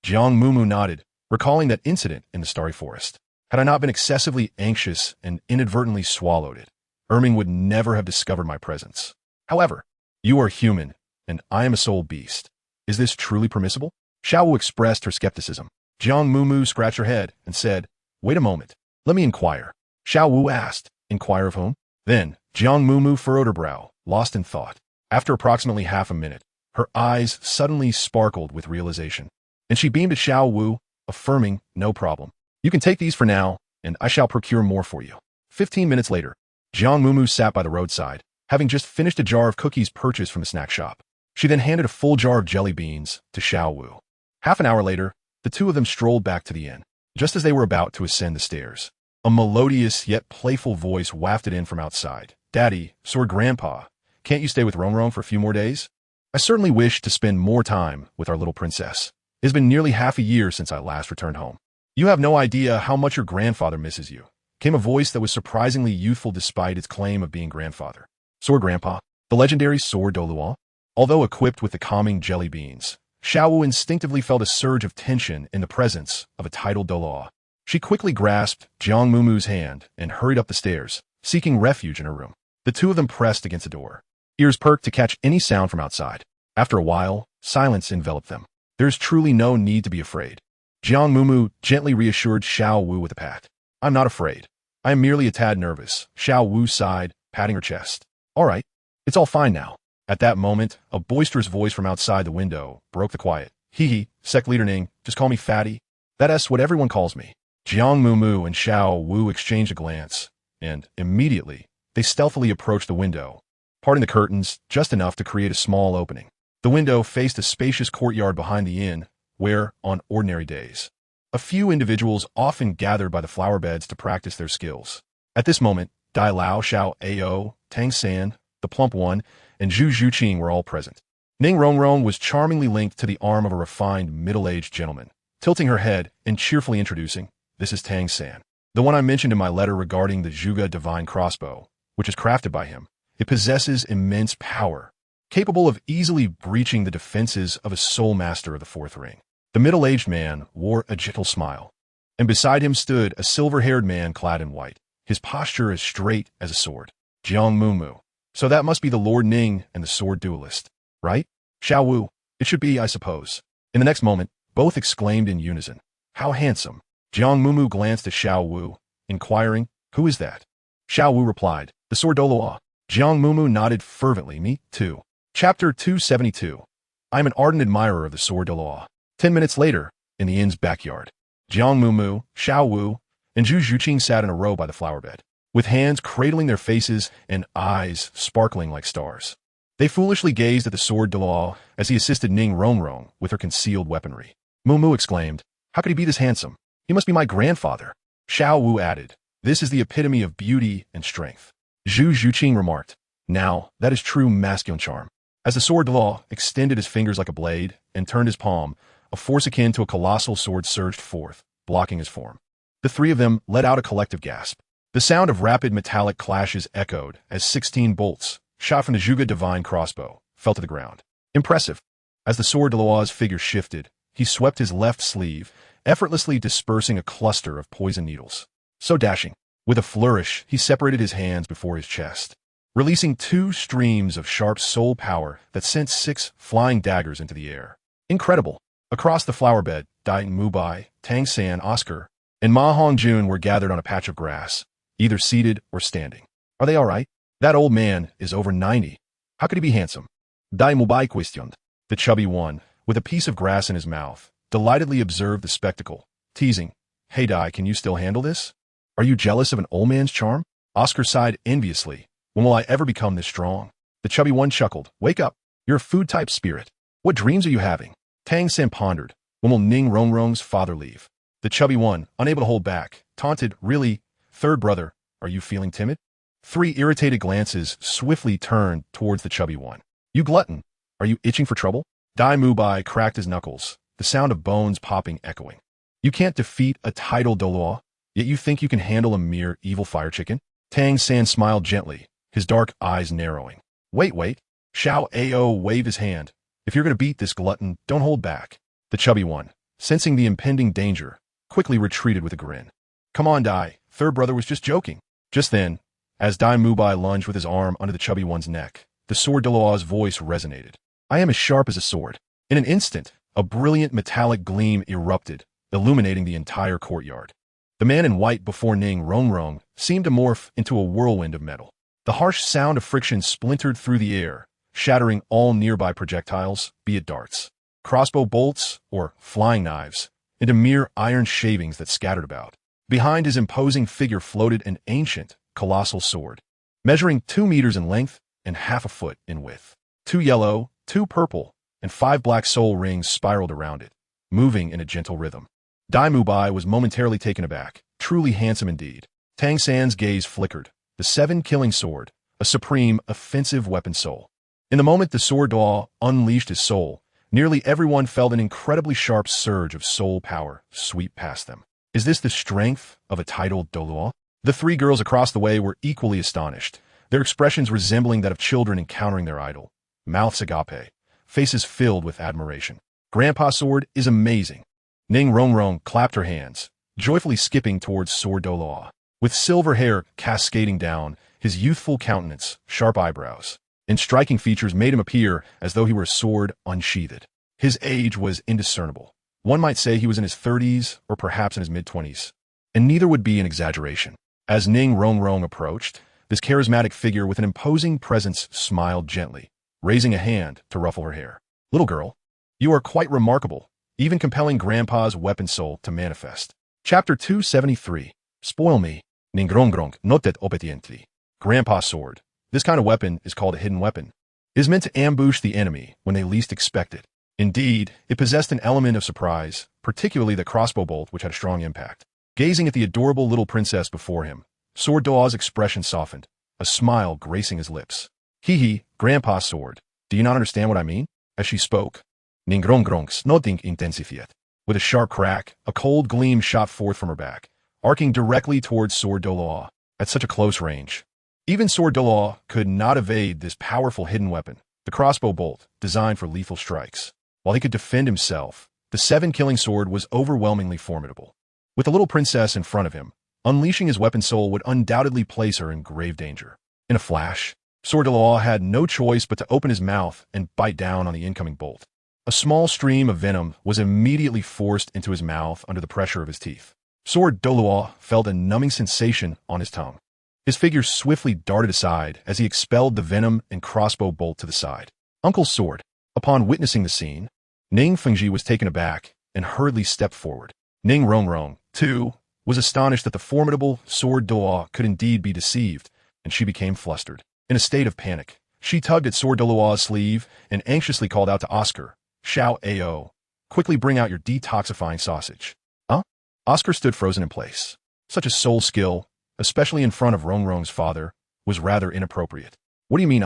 Jiang Mumu nodded, recalling that incident in the Starry Forest. Had I not been excessively anxious and inadvertently swallowed it, Erming would never have discovered my presence. However, you are human, and I am a soul beast. Is this truly permissible? Xiao Wu expressed her skepticism. Jiang Mumu scratched her head and said, wait a moment, let me inquire. Xiao Wu asked, inquire of whom? Then, Jiang Mumu furrowed her brow, lost in thought. After approximately half a minute, her eyes suddenly sparkled with realization, and she beamed at Xiao Wu, affirming, no problem. You can take these for now, and I shall procure more for you. 15 minutes later, Jiang Mumu sat by the roadside, having just finished a jar of cookies purchased from the snack shop. She then handed a full jar of jelly beans to Xiao Wu. Half an hour later, the two of them strolled back to the inn. Just as they were about to ascend the stairs, a melodious yet playful voice wafted in from outside. Daddy, or Grandpa, can't you stay with Rong for a few more days? I certainly wish to spend more time with our little princess. It has been nearly half a year since I last returned home. You have no idea how much your grandfather misses you, came a voice that was surprisingly youthful despite its claim of being grandfather. Sword Grandpa, the legendary sword Douluo. Although equipped with the calming jelly beans, Xiao Wu instinctively felt a surge of tension in the presence of a titled Douluo. She quickly grasped Jiang Mumu's hand and hurried up the stairs, seeking refuge in her room. The two of them pressed against the door, ears perked to catch any sound from outside. After a while, silence enveloped them. There is truly no need to be afraid. Jiang Mumu gently reassured Xiao Wu with a pat. I'm not afraid. I am merely a tad nervous. Xiao Wu sighed, patting her chest. All right, it's all fine now. At that moment, a boisterous voice from outside the window broke the quiet. Hee, sect leader Ning, just call me Fatty. That's what everyone calls me. Jiang Mumu and Xiao Wu exchanged a glance, and, immediately, they stealthily approached the window, parting the curtains just enough to create a small opening. The window faced a spacious courtyard behind the inn, where, on ordinary days, a few individuals often gathered by the flower beds to practice their skills. At this moment, Dai Lao, Xiao Ao, Tang San, the plump one, and Zhu Zhuqing were all present. Ning Rongrong was charmingly linked to the arm of a refined, middle-aged gentleman, tilting her head and cheerfully introducing, "This is Tang San, the one I mentioned in my letter regarding the Zhuge divine crossbow, which is crafted by him. It possesses immense power, capable of easily breaching the defenses of a soul master of the fourth ring." The middle-aged man wore a gentle smile, and beside him stood a silver-haired man clad in white, his posture as straight as a sword. Jiang Mumu. So that must be the Lord Ning and the sword duelist, right? Xiao Wu. It should be, I suppose. In the next moment, both exclaimed in unison, "How handsome!" Jiang Mumu glanced at Xiao Wu, inquiring, "Who is that?" Xiao Wu replied, "The sword Douluo." Jiang Mumu nodded fervently, "Me, too." Chapter 272. I am an ardent admirer of the sword Douluo. 10 minutes later, in the inn's backyard, Jiang Mumu, Xiao Wu, and Zhu Zhuqing sat in a row by the flower bed, with hands cradling their faces and eyes sparkling like stars. They foolishly gazed at the sword Douluo as he assisted Ning Rongrong with her concealed weaponry. Mumu exclaimed, "How could he be this handsome? He must be my grandfather." Xiao Wu added, "This is the epitome of beauty and strength." Zhu Zhuqing remarked, "Now, that is true masculine charm." As the sword Douluo extended his fingers like a blade and turned his palm, a force akin to a colossal sword surged forth, blocking his form. The three of them let out a collective gasp. The sound of rapid metallic clashes echoed as 16 bolts, shot from the Zhuge divine crossbow, fell to the ground. Impressive. As the sword Douluo's figure shifted, he swept his left sleeve, effortlessly dispersing a cluster of poison needles. So dashing. With a flourish, he separated his hands before his chest, releasing 2 streams of sharp soul power that sent 6 flying daggers into the air. Incredible. Across the flower bed, Dai Mubai, Tang San, Oscar, and Ma Hongjun were gathered on a patch of grass, either seated or standing. "Are they all right? That old man is over 90. How could he be handsome?" Dai Mubai questioned. The chubby one, with a piece of grass in his mouth, delightedly observed the spectacle, teasing, "Hey Dai, can you still handle this? Are you jealous of an old man's charm?" Oscar sighed enviously. "When will I ever become this strong?" The chubby one chuckled. "Wake up. You're a food-type spirit. What dreams are you having?" Tang San pondered. "When will Ning Rongrong's father leave?" The chubby one, unable to hold back, taunted, "Really? Third brother, are you feeling timid?" 3 irritated glances swiftly turned towards the chubby one. "You glutton. Are you itching for trouble?" Dai Mubai cracked his knuckles, the sound of bones popping echoing. "You can't defeat a title Douluo, yet you think you can handle a mere evil fire chicken?" Tang San smiled gently, his dark eyes narrowing. Wait. Xiao Ao waved his hand. "If you're going to beat this glutton, don't hold back." The chubby one, sensing the impending danger, quickly retreated with a grin. "Come on, Dai. Third brother was just joking." Just then, as Dai Mubai lunged with his arm under the chubby one's neck, the sword Douluo's voice resonated. "I am as sharp as a sword." In an instant, a brilliant metallic gleam erupted, illuminating the entire courtyard. The man in white before Ning Rongrong seemed to morph into a whirlwind of metal. The harsh sound of friction splintered through the air, shattering all nearby projectiles, be it darts, crossbow bolts, or flying knives, into mere iron shavings that scattered about. Behind his imposing figure floated an ancient, colossal sword, measuring 2 meters in length and half a foot in width. 2 yellow, 2 purple, and 5 black soul rings spiraled around it, moving in a gentle rhythm. Dai Mubai was momentarily taken aback, truly handsome indeed. Tang San's gaze flickered. The 7-killing sword, a supreme, offensive weapon soul. In the moment the sword Douluo unleashed his soul, nearly everyone felt an incredibly sharp surge of soul power sweep past them. Is this the strength of a titled Douluo? The 3 girls across the way were equally astonished, their expressions resembling that of children encountering their idol. Mouths agape, faces filled with admiration. "Grandpa's sword is amazing." Ning Rongrong clapped her hands, joyfully skipping towards sword Douluo. With silver hair cascading down, his youthful countenance, sharp eyebrows, and striking features made him appear as though he were a sword unsheathed. His age was indiscernible. One might say he was in his 30s or perhaps in his mid-20s, and neither would be an exaggeration. As Ning Rongrong approached, this charismatic figure with an imposing presence smiled gently, raising a hand to ruffle her hair. "Little girl, you are quite remarkable, even compelling Grandpa's weapon soul to manifest." Chapter 273. Spoil me. Ningronggrong notet obediently. Grandpa's sword. This kind of weapon is called a hidden weapon. It is meant to ambush the enemy when they least expect it. Indeed, it possessed an element of surprise, particularly the crossbow bolt, which had a strong impact. Gazing at the adorable little princess before him, Sword Doa's expression softened, a smile gracing his lips. Hee, Grandpa's sword. Do you not understand what I mean? As she spoke, Ningronggrong snoting intensifiet. With a sharp crack, a cold gleam shot forth from her back, arcing directly towards Sword Douluo, at such a close range. Even Sword Douluo could not evade this powerful hidden weapon, the crossbow bolt, designed for lethal strikes. While he could defend himself, the 7-killing sword was overwhelmingly formidable. With the little princess in front of him, unleashing his weapon soul would undoubtedly place her in grave danger. In a flash, Sword Douluo had no choice but to open his mouth and bite down on the incoming bolt. A small stream of venom was immediately forced into his mouth under the pressure of his teeth. Sword Douluo felt a numbing sensation on his tongue. His figure swiftly darted aside as he expelled the venom and crossbow bolt to the side. Uncle's sword. Upon witnessing the scene, Ning Fengji was taken aback and hurriedly stepped forward. Ning Rongrong, too, was astonished that the formidable Sword Douluo could indeed be deceived, and she became flustered. In a state of panic, she tugged at Sword Douluo's sleeve and anxiously called out to Oscar, "Xiao Ao, quickly bring out your detoxifying sausage." Huh? Oscar stood frozen in place. Such a soul skill, especially in front of Rongrong's father, was rather inappropriate. What do you mean,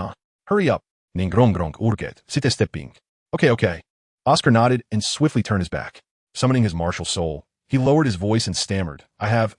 Hurry up. Ning Rongrong urget, sitte stepping. Okay. Oscar nodded and swiftly turned his back. Summoning his martial soul, he lowered his voice and stammered, "I have,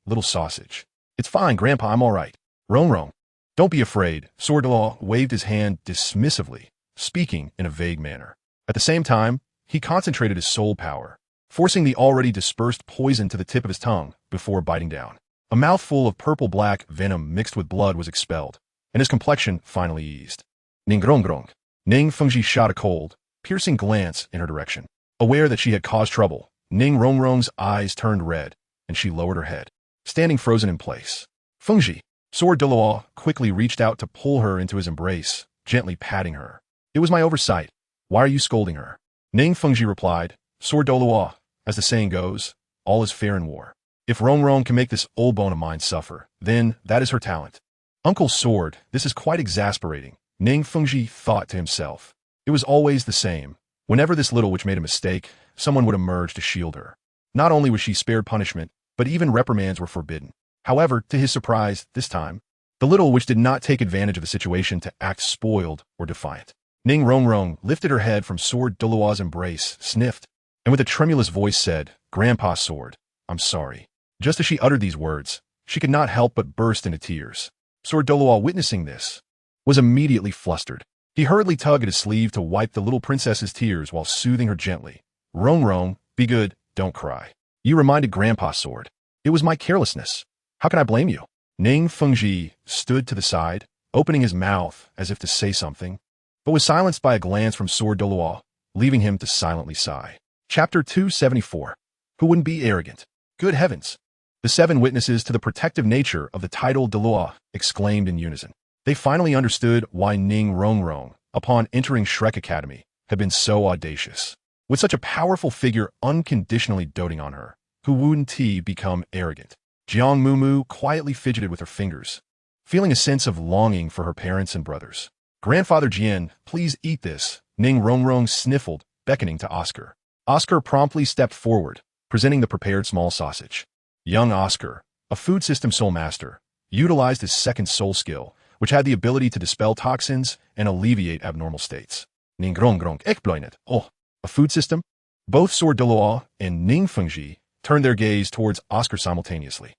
little sausage." "It's fine, Grandpa, I'm all right." Rongrong. "Don't be afraid." Sword Douluo waved his hand dismissively, speaking in a vague manner. At the same time, he concentrated his soul power, forcing the already dispersed poison to the tip of his tongue before biting down. A mouthful of purple-black venom mixed with blood was expelled, and his complexion finally eased. Ningronggrong. Ning Fengji shot a cold, piercing glance in her direction. Aware that she had caused trouble, Ning Rongrong's eyes turned red, and she lowered her head, standing frozen in place. Fengji. Sword Douluo quickly reached out to pull her into his embrace, gently patting her. "It was my oversight. Why are you scolding her?" Ning Fengji replied, "Sword Douluo, as the saying goes, all is fair in war. If Rongrong can make this old bone of mine suffer, then that is her talent." Uncle's sword, this is quite exasperating, Ning Fengji thought to himself. It was always the same. Whenever this little witch made a mistake, someone would emerge to shield her. Not only was she spared punishment, but even reprimands were forbidden. However, to his surprise, this time, the little witch did not take advantage of the situation to act spoiled or defiant. Ning Rongrong lifted her head from Sword Douluo's embrace, sniffed, and with a tremulous voice said, "Grandpa's sword, I'm sorry." Just as she uttered these words, she could not help but burst into tears. Sword Douluo, witnessing this, was immediately flustered. He hurriedly tugged at his sleeve to wipe the little princess's tears while soothing her gently. "Rongrong, be good, don't cry. You reminded Grandpa's sword. It was my carelessness. How can I blame you?" Ning Fengji stood to the side, opening his mouth as if to say something, but was silenced by a glance from Sword Douluo, leaving him to silently sigh. Chapter 274. Who wouldn't be arrogant? Good heavens! The 7 witnesses to the protective nature of the title Douluo exclaimed in unison. They finally understood why Ning Rongrong, upon entering Shrek Academy, had been so audacious. With such a powerful figure unconditionally doting on her, who wouldn't he become arrogant? Jiang Mumu quietly fidgeted with her fingers, feeling a sense of longing for her parents and brothers. "Grandfather Jian, please eat this," Ning Rongrong sniffled, beckoning to Oscar. Oscar promptly stepped forward, presenting the prepared small sausage. Young Oscar, a food system soul master, utilized his second soul skill, which had the ability to dispel toxins and alleviate abnormal states. Ning Rongrong exploited. "Oh, a food system?" Both Sword Douluo and Ning Fengji turned their gaze towards Oscar simultaneously.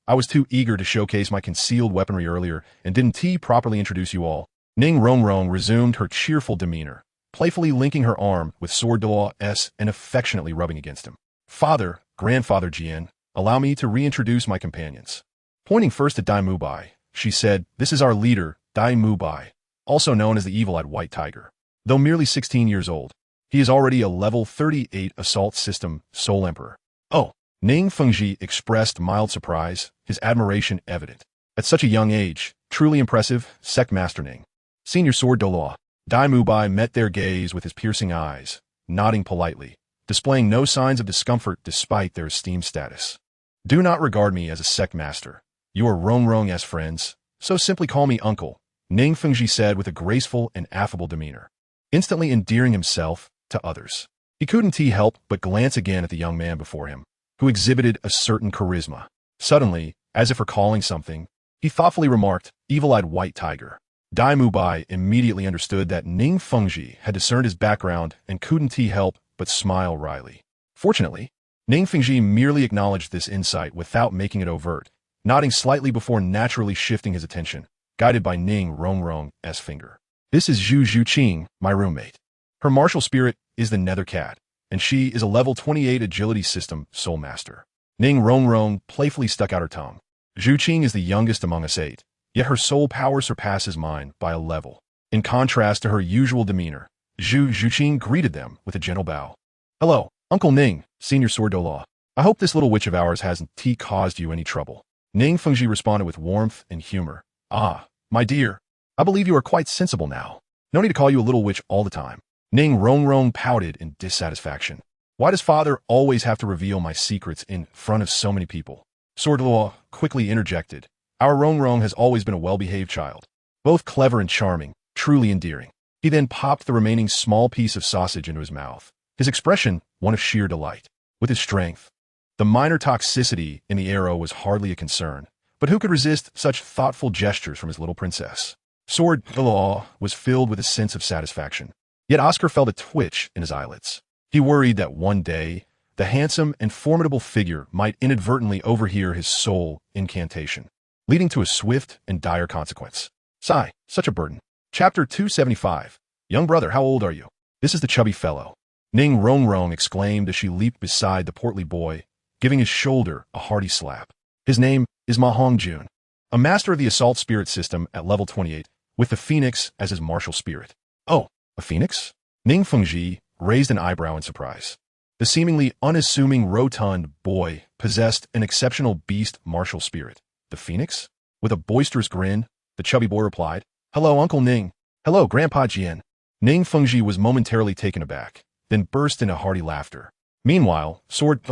I was too eager to showcase my concealed weaponry earlier and didn't properly introduce you all." Ning Rongrong resumed her cheerful demeanor, playfully linking her arm with Sword Douluo's and affectionately rubbing against him. "Grandfather Jian, allow me to reintroduce my companions." Pointing first at Dai Mubai, she said, "This is our leader, Dai Mubai, also known as the evil-eyed white tiger. Though merely 16 years old, he is already a level 38 assault system Soul Emperor." "Oh." Ning Fengji expressed mild surprise, his admiration evident. "At such a young age, truly impressive, Sect Master Ning." Senior Sword Douluo. Dai Mubai met their gaze with his piercing eyes, nodding politely, displaying no signs of discomfort despite their esteemed status. Do not regard me as a sect master. You are Rong-Rong-'s friends, so simply call me uncle, Ning Fengji said with a graceful and affable demeanor, instantly endearing himself to others. He couldn't help but glance again at the young man before him, who exhibited a certain charisma. Suddenly, as if recalling something, he thoughtfully remarked, evil-eyed white tiger. Dai Mubai immediately understood that Ning Fengji had discerned his background and couldn't help but smile wryly. Fortunately, Ning Fengji merely acknowledged this insight without making it overt, nodding slightly before naturally shifting his attention, guided by Ning Rong-Rong's finger. This is Zhu Zhuqing, my roommate. Her martial spirit is the Nether Cat, and she is a level 28 agility system soul master. Ning Rong-Rong playfully stuck out her tongue. Zhuqing is the youngest among us 8, yet her soul power surpasses mine by a level. In contrast to her usual demeanor, Zhu Zhuqing greeted them with a gentle bow. Hello, Uncle Ning, Senior Sword Douluo. I hope this little witch of ours hasn't caused you any trouble. Ning Fengji responded with warmth and humor. Ah, my dear, I believe you are quite sensible now. No need to call you a little witch all the time. Ning Rong-Rong pouted in dissatisfaction. Why does father always have to reveal my secrets in front of so many people? Sword Douluo quickly interjected. Our Rong-Rong has always been a well-behaved child, both clever and charming, truly endearing. He then popped the remaining small piece of sausage into his mouth, his expression one of sheer delight. With his strength, the minor toxicity in the arrow was hardly a concern, but who could resist such thoughtful gestures from his little princess? Sword Douluo was filled with a sense of satisfaction, yet Oscar felt a twitch in his eyelids. He worried that one day, the handsome and formidable figure might inadvertently overhear his soul incantation, leading to a swift and dire consequence. Sigh, such a burden. Chapter 275. Young brother, how old are you? This is the chubby fellow. Ning Rong-Rong exclaimed as she leaped beside the portly boy, giving his shoulder a hearty slap. His name is Ma Hongjun, a master of the assault spirit system at level 28, with the phoenix as his martial spirit. Oh, a phoenix? Ning Fengji raised an eyebrow in surprise. The seemingly unassuming rotund boy possessed an exceptional beast martial spirit. The phoenix? With a boisterous grin, the chubby boy replied, Hello, Uncle Ning. Hello, Grandpa Jian. Ning Fengji was momentarily taken aback, then burst into hearty laughter. Meanwhile, Sword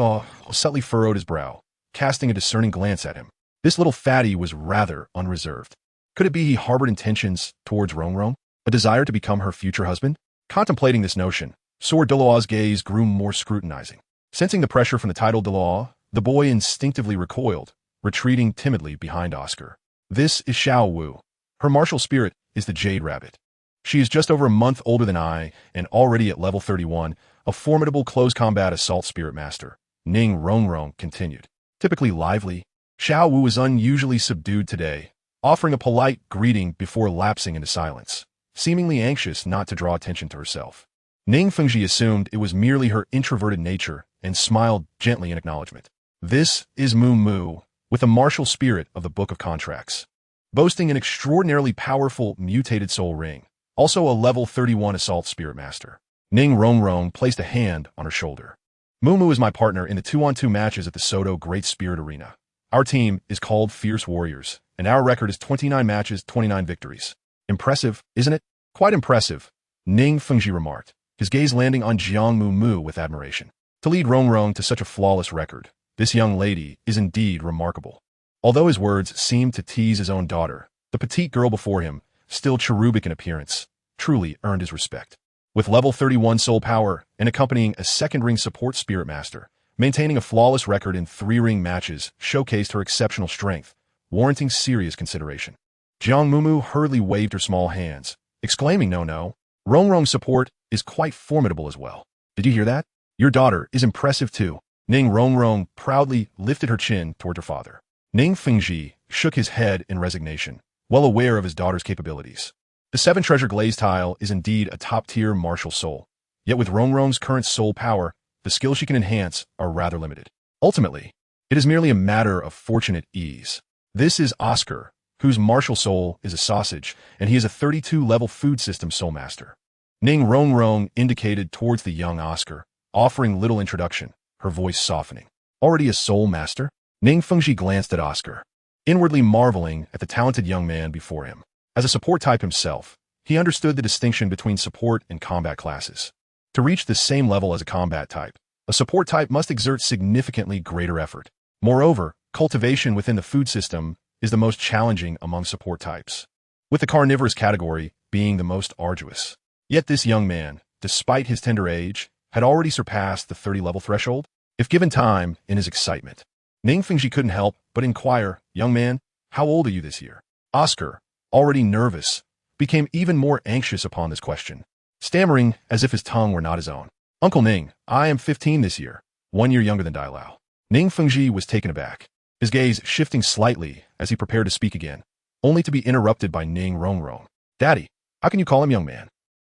subtly furrowed his brow, casting a discerning glance at him. This little fatty was rather unreserved. Could it be he harbored intentions towards Rong-Rong, a desire to become her future husband? Contemplating this notion, Sword Douluo's gaze grew more scrutinizing. Sensing the pressure from the title Douluo, the boy instinctively recoiled, retreating timidly behind Oscar. This is Xiao Wu. Her martial spirit is the Jade Rabbit. She is just over a month older than I and already at level 31, a formidable close combat assault spirit master. Ning Rong-Rong continued. Typically lively, Xiao Wu was unusually subdued today, offering a polite greeting before lapsing into silence, seemingly anxious not to draw attention to herself. Ning Fengji assumed it was merely her introverted nature and smiled gently in acknowledgement. This is Mumu, with a martial spirit of the Book of Contracts, boasting an extraordinarily powerful mutated soul ring, also a level 31 assault spirit master. Ning Rong-Rong placed a hand on her shoulder. Mumu is my partner in the 2-on-2 matches at the Soto Great Spirit Arena. Our team is called Fierce Warriors, and our record is 29 matches, 29 victories. Impressive, isn't it? Quite impressive, Ning Fengji remarked, his gaze landing on Jiang Mumu with admiration. To lead Rong-Rong to such a flawless record, this young lady is indeed remarkable. Although his words seemed to tease his own daughter, the petite girl before him, still cherubic in appearance, truly earned his respect. With level 31 soul power and accompanying a second ring support spirit master, maintaining a flawless record in 3-ring matches showcased her exceptional strength, warranting serious consideration. Jiang Mumu hurriedly waved her small hands, exclaiming, No, Rong-Rong's support is quite formidable as well. Did you hear that? Your daughter is impressive too. Ning Rong-Rong proudly lifted her chin toward her father. Ning Fengji shook his head in resignation, well aware of his daughter's capabilities. The 7 treasure glaze tile is indeed a top-tier martial soul, yet with Rong-Rong's current soul power, the skills she can enhance are rather limited. Ultimately, it is merely a matter of fortunate ease. This is Oscar, whose martial soul is a sausage, and he is a 32-level food system soul master. Ning Rong-Rong indicated towards the young Oscar, offering little introduction, her voice softening. Already a soul master? Ning Fengji glanced at Oscar, inwardly marveling at the talented young man before him. As a support type himself, he understood the distinction between support and combat classes. To reach the same level as a combat type, a support type must exert significantly greater effort. Moreover, cultivation within the food system is the most challenging among support types, with the carnivorous category being the most arduous. Yet this young man, despite his tender age, had already surpassed the 30-level threshold, if given time in his excitement. Ning Fengji couldn't help but inquire, "Young man, how old are you this year?" Oscar, already nervous, became even more anxious upon this question, stammering as if his tongue were not his own. "Uncle Ning, I am 15 this year, 1 year younger than Douluo." Ning Fengji was taken aback, his gaze shifting slightly as he prepared to speak again, only to be interrupted by Ning Rongrong. "Daddy, how can you call him young man?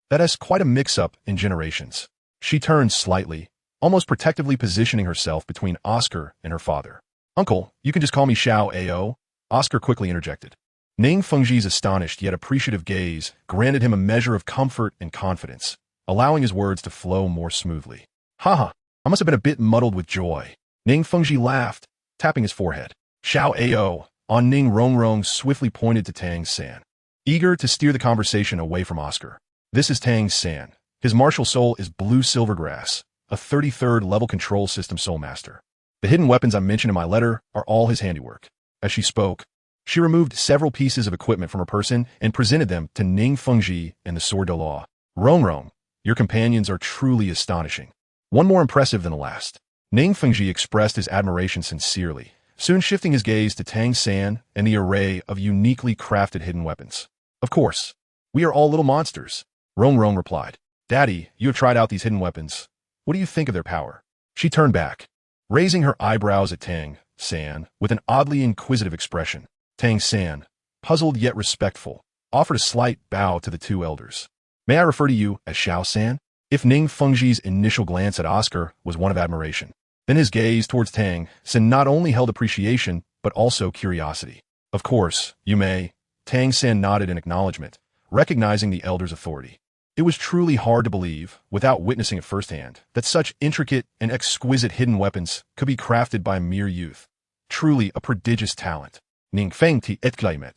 That is quite a mix-up in generations." She turned slightly, almost protectively positioning herself between Oscar and her father. "Uncle, you can just call me Xiao Ao," Oscar quickly interjected. Ning Fengji's astonished yet appreciative gaze granted him a measure of comfort and confidence, allowing his words to flow more smoothly. "Haha, I must have been a bit muddled with joy." Ning Fengji laughed, tapping his forehead. Xiao Ao, on Ning Rongrong swiftly pointed to Tang San, eager to steer the conversation away from Oscar. "This is Tang San. His martial soul is Blue Silvergrass, a 33rd level control system soul master. The hidden weapons I mentioned in my letter are all his handiwork." As she spoke, she removed several pieces of equipment from her person and presented them to Ning Fengji and the sword Douluo. "Rongrong, your companions are truly astonishing. One more impressive than the last." Ning Fengji expressed his admiration sincerely, soon shifting his gaze to Tang San and the array of uniquely crafted hidden weapons. "Of course, we are all little monsters," Rongrong replied. "Daddy, you have tried out these hidden weapons. What do you think of their power?" She turned back, raising her eyebrows at Tang San with an oddly inquisitive expression. Tang San, puzzled yet respectful, offered a slight bow to the two elders. "May I refer to you as Xiao San?" If Ning Fengji's initial glance at Oscar was one of admiration, then his gaze towards Tang San not only held appreciation, but also curiosity. "Of course, you may." Tang San nodded in acknowledgement, recognizing the elder's authority. It was truly hard to believe, without witnessing it firsthand, that such intricate and exquisite hidden weapons could be crafted by mere youth. Truly a prodigious talent. Ning Feng Ti etklaimet.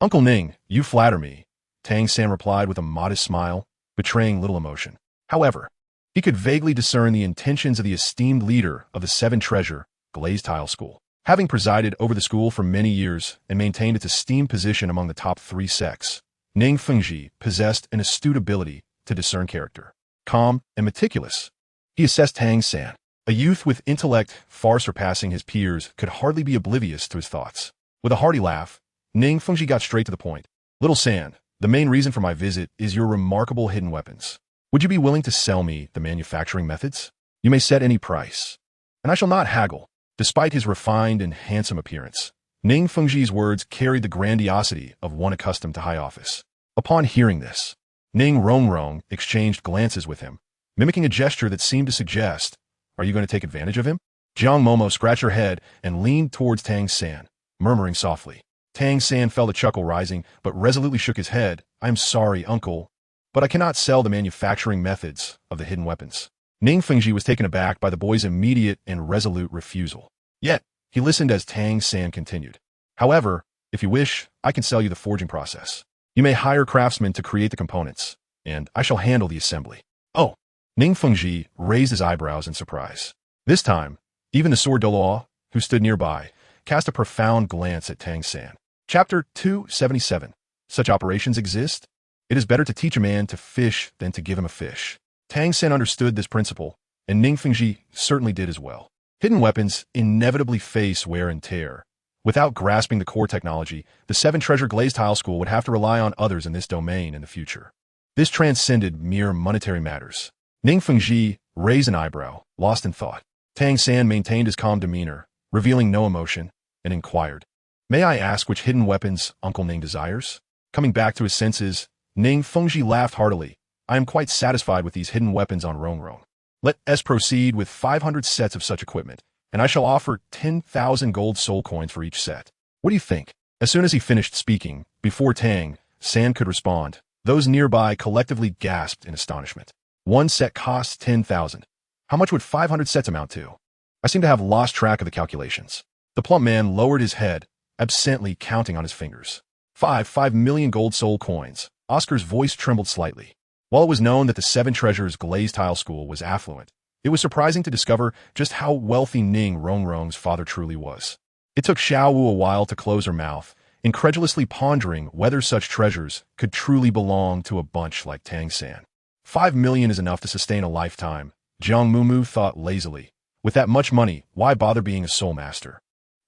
"Uncle Ning, you flatter me," Tang San replied with a modest smile, betraying little emotion. However, he could vaguely discern the intentions of the esteemed leader of the Seven Treasure Glazed Tile School. Having presided over the school for many years and maintained its esteemed position among the top 3 sects, Ning Fengji possessed an astute ability to discern character. Calm and meticulous, he assessed Tang San. A youth with intellect far surpassing his peers could hardly be oblivious to his thoughts. With a hearty laugh, Ning Fengji got straight to the point. "Little San, the main reason for my visit is your remarkable hidden weapons. Would you be willing to sell me the manufacturing methods? You may set any price, and I shall not haggle." Despite his refined and handsome appearance, Ning Fengji's words carried the grandiosity of one accustomed to high office. Upon hearing this, Ning Rongrong exchanged glances with him, mimicking a gesture that seemed to suggest, "Are you going to take advantage of him?" Jiang Mumu scratched her head and leaned towards Tang San, murmuring softly. Tang San felt a chuckle rising, but resolutely shook his head. "I am sorry, uncle, but I cannot sell the manufacturing methods of the hidden weapons." Ning Fengji was taken aback by the boy's immediate and resolute refusal. Yet, he listened as Tang San continued. "However, if you wish, I can sell you the forging process. You may hire craftsmen to create the components, and I shall handle the assembly." "Oh!" Ning Fengji raised his eyebrows in surprise. This time, even the sword Douluo, who stood nearby, cast a profound glance at Tang San. Chapter 277. Such operations exist? It is better to teach a man to fish than to give him a fish. Tang San understood this principle, and Ning Fengji certainly did as well. Hidden weapons inevitably face wear and tear. Without grasping the core technology, the Seven Treasure Glazed Tile School would have to rely on others in this domain in the future. This transcended mere monetary matters. Ning Fengji raised an eyebrow, lost in thought. Tang San maintained his calm demeanor, revealing no emotion, and inquired, "May I ask which hidden weapons Uncle Ning desires?" Coming back to his senses, Ning Fengji laughed heartily. "I am quite satisfied with these hidden weapons on Rongrong. Let us proceed with 500 sets of such equipment, and I shall offer 10,000 gold soul coins for each set. What do you think?" As soon as he finished speaking, before Tang San could respond, those nearby collectively gasped in astonishment. "One set costs 10,000. How much would 500 sets amount to? I seem to have lost track of the calculations." The plump man lowered his head, absently counting on his fingers. 5 million gold soul coins. Oscar's voice trembled slightly. While it was known that the Seven Treasures Glazed Tile School was affluent, It was surprising to discover just how wealthy Ning Rongrong's father truly was. It took Xiao Wu a while to close her mouth, incredulously pondering whether such treasures could truly belong to a bunch like Tang San. 5 million is enough to sustain a lifetime, Jiang Mumu thought lazily. With that much money, why bother being a soul master?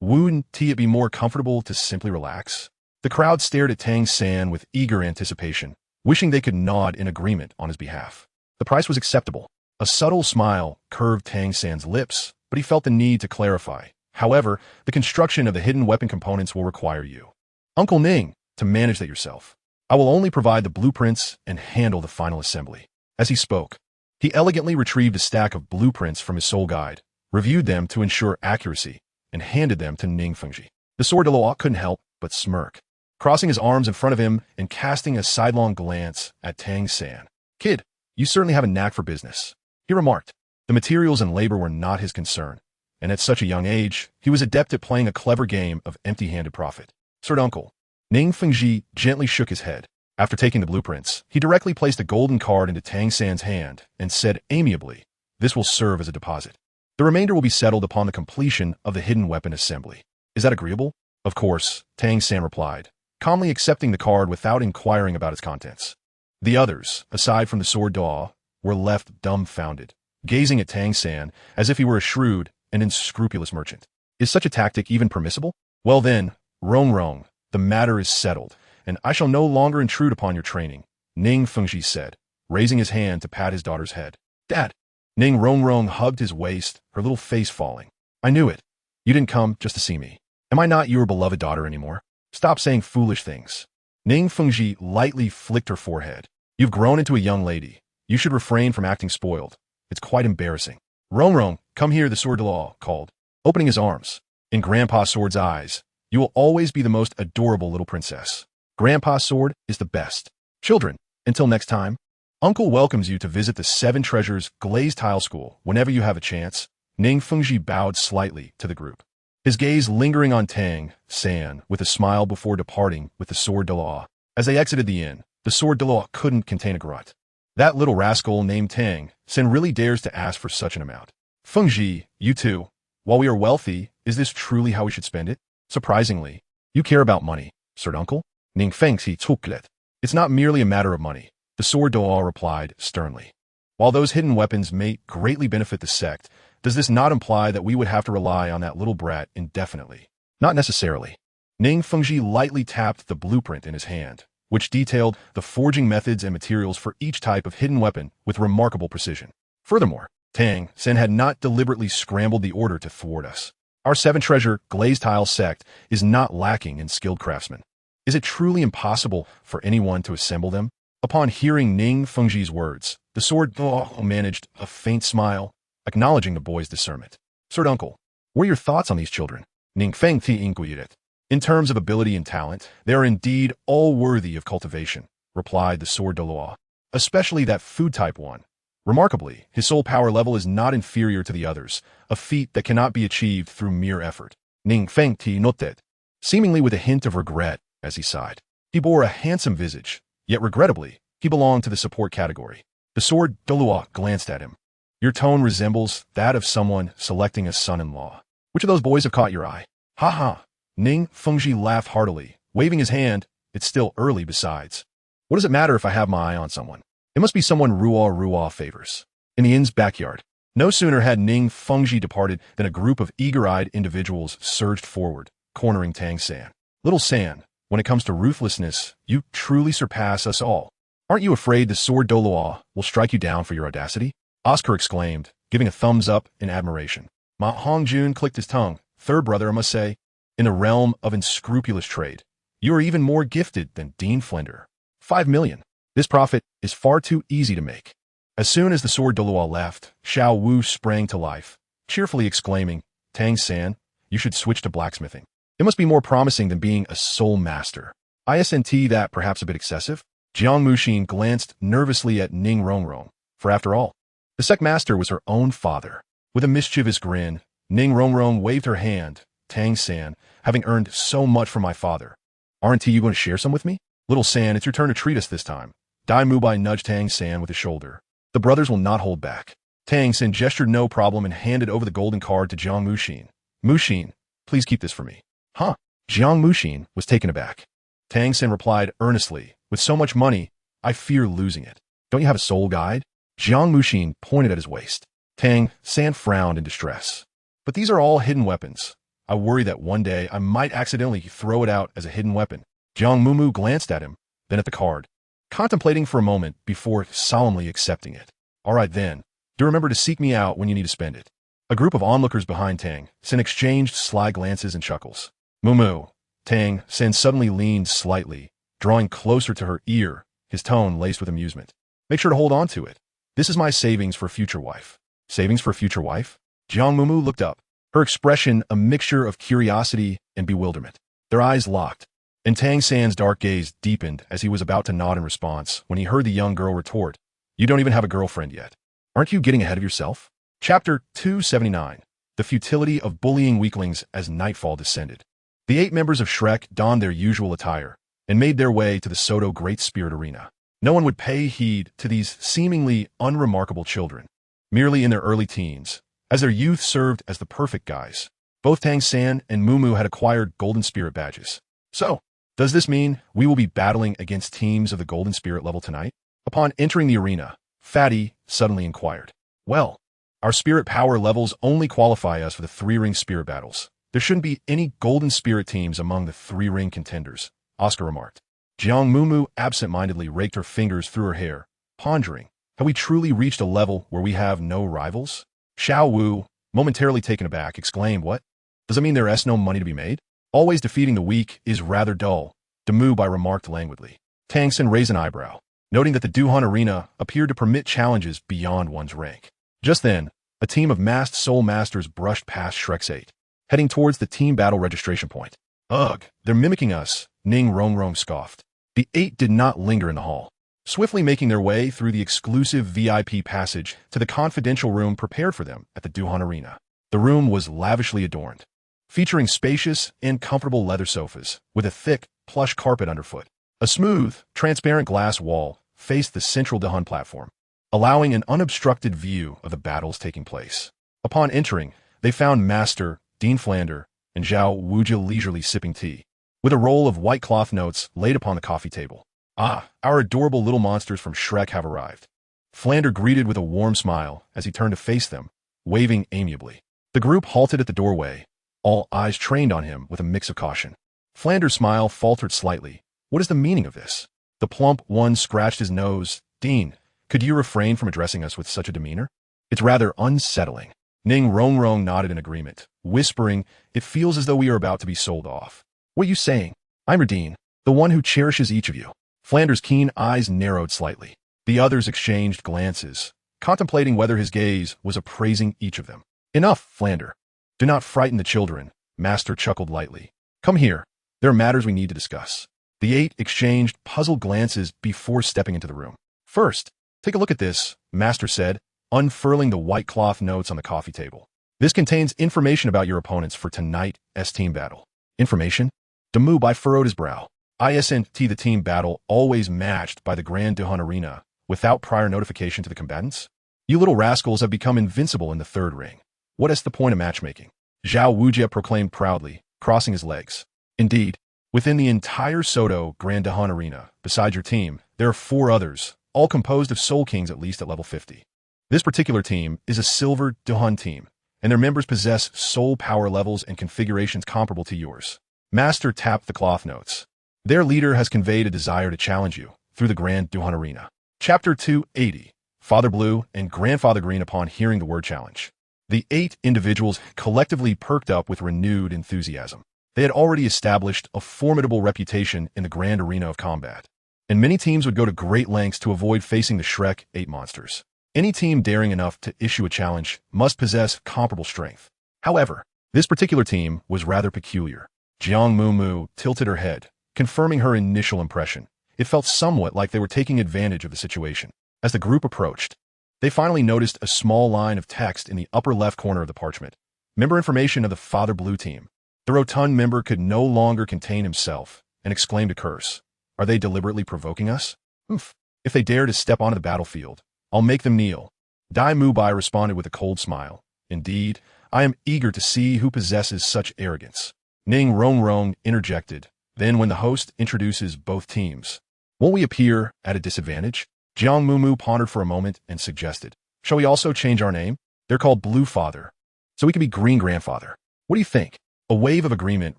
Wouldn't it be more comfortable to simply relax? The crowd stared at Tang San with eager anticipation, wishing they could nod in agreement on his behalf. The price was acceptable. A subtle smile curved Tang San's lips, but he felt the need to clarify. However, the construction of the hidden weapon components will require you, Uncle Ning, to manage that yourself. I will only provide the blueprints and handle the final assembly. As he spoke, he elegantly retrieved a stack of blueprints from his soul guide, reviewed them to ensure accuracy, and handed them to Ning Fengji. The sword Douluo couldn't help but smirk, crossing his arms in front of him and casting a sidelong glance at Tang San. Kid, you certainly have a knack for business, he remarked. The materials and labor were not his concern, and at such a young age, he was adept at playing a clever game of empty-handed profit. Sir Uncle. Ning Fengji gently shook his head. After taking the blueprints, he directly placed a golden card into Tang San's hand and said amiably, "This will serve as a deposit. The remainder will be settled upon the completion of the hidden weapon assembly. Is that agreeable?" "Of course," Tang San replied, calmly accepting the card without inquiring about its contents. The others, aside from the sword Douluo, were left dumbfounded, gazing at Tang San as if he were a shrewd and unscrupulous merchant. Is such a tactic even permissible? Well then, Rong, the matter is settled, and I shall no longer intrude upon your training, Ning Fengji said, raising his hand to pat his daughter's head. Dad! Ning Rong hugged his waist, her little face falling. I knew it. You didn't come just to see me. Am I not your beloved daughter anymore? Stop saying foolish things. Ning Fengji lightly flicked her forehead. You've grown into a young lady. You should refrain from acting spoiled. It's quite embarrassing. Rong, come here, the sword Douluo called, opening his arms. In Grandpa Sword's eyes, you will always be the most adorable little princess. Grandpa Sword is the best. Children, until next time, Uncle welcomes you to visit the Seven Treasures Glazed Tile School whenever you have a chance. Ning Fengji bowed slightly to the group, his gaze lingering on Tang San with a smile before departing with the sword Douluo. As they exited the inn, the sword Douluo couldn't contain a grunt. That little rascal named Tang San really dares to ask for such an amount. Fengji, you too. While we are wealthy, is this truly how we should spend it? Surprisingly, you care about money, Sir Uncle? Ning Fengji took it. It's not merely a matter of money, the sword Douluo replied sternly. While those hidden weapons may greatly benefit the sect, does this not imply that we would have to rely on that little brat indefinitely? Not necessarily. Ning Fengji lightly tapped the blueprint in his hand, which detailed the forging methods and materials for each type of hidden weapon with remarkable precision. Furthermore, Tang San had not deliberately scrambled the order to thwart us. Our seven-treasure glazed tile sect is not lacking in skilled craftsmen. Is it truly impossible for anyone to assemble them? Upon hearing Ning Fengji's words, the sword Douluo managed a faint smile, acknowledging the boy's discernment. Sir Uncle, what are your thoughts on these children? Ning Fengji inquired. In terms of ability and talent, they are indeed all worthy of cultivation, replied the sword Douluo, especially that food type one. Remarkably, his soul power level is not inferior to the others, a feat that cannot be achieved through mere effort. Ning Fengji nodded, seemingly with a hint of regret as he sighed. He bore a handsome visage, yet regrettably, he belonged to the support category. The sword Douluo glanced at him. Your tone resembles that of someone selecting a son-in-law. Which of those boys have caught your eye? Ha ha! Ning Fengji laughed heartily, waving his hand. It's still early besides. What does it matter if I have my eye on someone? It must be someone Ruo favors. In the inn's backyard. No sooner had Ning Fengji departed than a group of eager-eyed individuals surged forward, cornering Tang San. Little San, when it comes to ruthlessness, you truly surpass us all. Aren't you afraid the sword Douluo will strike you down for your audacity? Oscar exclaimed, giving a thumbs up in admiration. Ma Hongjun clicked his tongue. Third brother, I must say, in the realm of unscrupulous trade, you are even more gifted than Dean Flender. 5 million. This profit is far too easy to make. As soon as the sword Douluo left, Xiao Wu sprang to life, cheerfully exclaiming, Tang San, you should switch to blacksmithing. It must be more promising than being a soul master. Isn't that perhaps a bit excessive? Jiang Mumu glanced nervously at Ning Rongrong, for after all, the sect master was her own father. With a mischievous grin, Ning Rongrong waved her hand. Tang San, having earned so much from my father, aren't you going to share some with me? Little San, it's your turn to treat us this time. Dai Mubai nudged Tang San with his shoulder. The brothers will not hold back. Tang Xin gestured no problem and handed over the golden card to Jiang Mumu. Mumu, please keep this for me. Huh? Jiang Mumu was taken aback. Tang Xin replied earnestly, with so much money, I fear losing it. Don't you have a soul guide? Jiang Mumu pointed at his waist. Tang Xin frowned in distress. But these are all hidden weapons. I worry that one day I might accidentally throw it out as a hidden weapon. Jiang Mumu glanced at him, then at the card, contemplating for a moment before solemnly accepting it. All right then, do remember to seek me out when you need to spend it. A group of onlookers behind Tang Xin exchanged sly glances and chuckles. Mumu. Tang Xin suddenly leaned slightly, drawing closer to her ear, his tone laced with amusement. Make sure to hold on to it. This is my savings for a future wife. Savings for a future wife? Jiang Mumu looked up, her expression a mixture of curiosity and bewilderment. Their eyes locked, and Tang Xin's dark gaze deepened as he was about to nod in response when he heard the young girl retort, You don't even have a girlfriend yet. Aren't you getting ahead of yourself? Chapter 279. The Futility of Bullying Weaklings as Nightfall Descended. The 8 members of Shrek donned their usual attire and made their way to the Soto Great Spirit Arena. No one would pay heed to these seemingly unremarkable children, merely in their early teens, as their youth served as the perfect guise. Both Tang Xin and Mumu had acquired Golden Spirit badges. So, does this mean we will be battling against teams of the Golden Spirit level tonight? Upon entering the arena, Fatty suddenly inquired. Well, our spirit power levels only qualify us for the 3-ring spirit battles. There shouldn't be any Golden Spirit teams among the 3-ring contenders, Oscar remarked. Jiang Mumu absent-mindedly raked her fingers through her hair, pondering, have we truly reached a level where we have no rivals? Xiao Wu, momentarily taken aback, exclaimed, What? Does it mean there is no money to be made? Always defeating the weak is rather dull, Demubai remarked languidly. Tang Xin raised an eyebrow, noting that the Duhan Arena appeared to permit challenges beyond one's rank. Just then, a team of masked soul masters brushed past Shrek's 8, heading towards the team battle registration point. Ugh, they're mimicking us, Ning Rongrong scoffed. The 8 did not linger in the hall, swiftly making their way through the exclusive VIP passage to the confidential room prepared for them at the Duhan Arena. The room was lavishly adorned, featuring spacious and comfortable leather sofas with a thick, plush carpet underfoot. A smooth, transparent glass wall faced the central Duhan platform, allowing an unobstructed view of the battles taking place. Upon entering, they found Master Dean Flander and Zhao Wuja leisurely sipping tea, with a roll of white cloth notes laid upon the coffee table. Ah, our adorable little monsters from Shrek have arrived. Flander greeted with a warm smile as he turned to face them, waving amiably. The group halted at the doorway, all eyes trained on him with a mix of caution. Flander's smile faltered slightly. What is the meaning of this? The plump one scratched his nose. Dean, could you refrain from addressing us with such a demeanor? It's rather unsettling. Ning Rongrong nodded in agreement, whispering, It feels as though we are about to be sold off. What are you saying? I'm Dean, the one who cherishes each of you. Flander's keen eyes narrowed slightly. The others exchanged glances, contemplating whether his gaze was appraising each of them. Enough, Flander. Do not frighten the children, Master chuckled lightly. Come here. There are matters we need to discuss. The 8 exchanged puzzled glances before stepping into the room. First, take a look at this, Master said, unfurling the white cloth notes on the coffee table. This contains information about your opponents for tonight's team battle. Information? Demubai furrowed his brow. ISNT the team battle always matched by the Grand Duhan Arena, without prior notification to the combatants? You little rascals have become invincible in the 3rd ring. What is the point of matchmaking? Zhao Wujia proclaimed proudly, crossing his legs. Indeed, within the entire Soto Grand Duhan Arena, besides your team, there are 4 others, all composed of Soul Kings at least at level 50. This particular team is a Silver Duhan team, and their members possess soul power levels and configurations comparable to yours. Master tapped the cloth notes. Their leader has conveyed a desire to challenge you through the Grand Duhan Arena. Chapter 280. Father Blue and Grandfather Green. Upon hearing the word challenge, the 8 individuals collectively perked up with renewed enthusiasm. They had already established a formidable reputation in the grand arena of combat, and many teams would go to great lengths to avoid facing the Shrek 8 monsters. Any team daring enough to issue a challenge must possess comparable strength. However, this particular team was rather peculiar. Jiang Mumu tilted her head, confirming her initial impression. It felt somewhat like they were taking advantage of the situation. As the group approached, they finally noticed a small line of text in the upper left corner of the parchment. Member information of the Father Blue team. The rotund member could no longer contain himself and exclaimed a curse. Are they deliberately provoking us? Oof. If they dare to step onto the battlefield, I'll make them kneel. Dai Mubai responded with a cold smile. Indeed, I am eager to see who possesses such arrogance. Ning Rongrong interjected. Then when the host introduces both teams, won't we appear at a disadvantage? Jiang Mumu pondered for a moment and suggested, shall we also change our name? They're called Blue Father, so we can be Green Grandfather. What do you think? A wave of agreement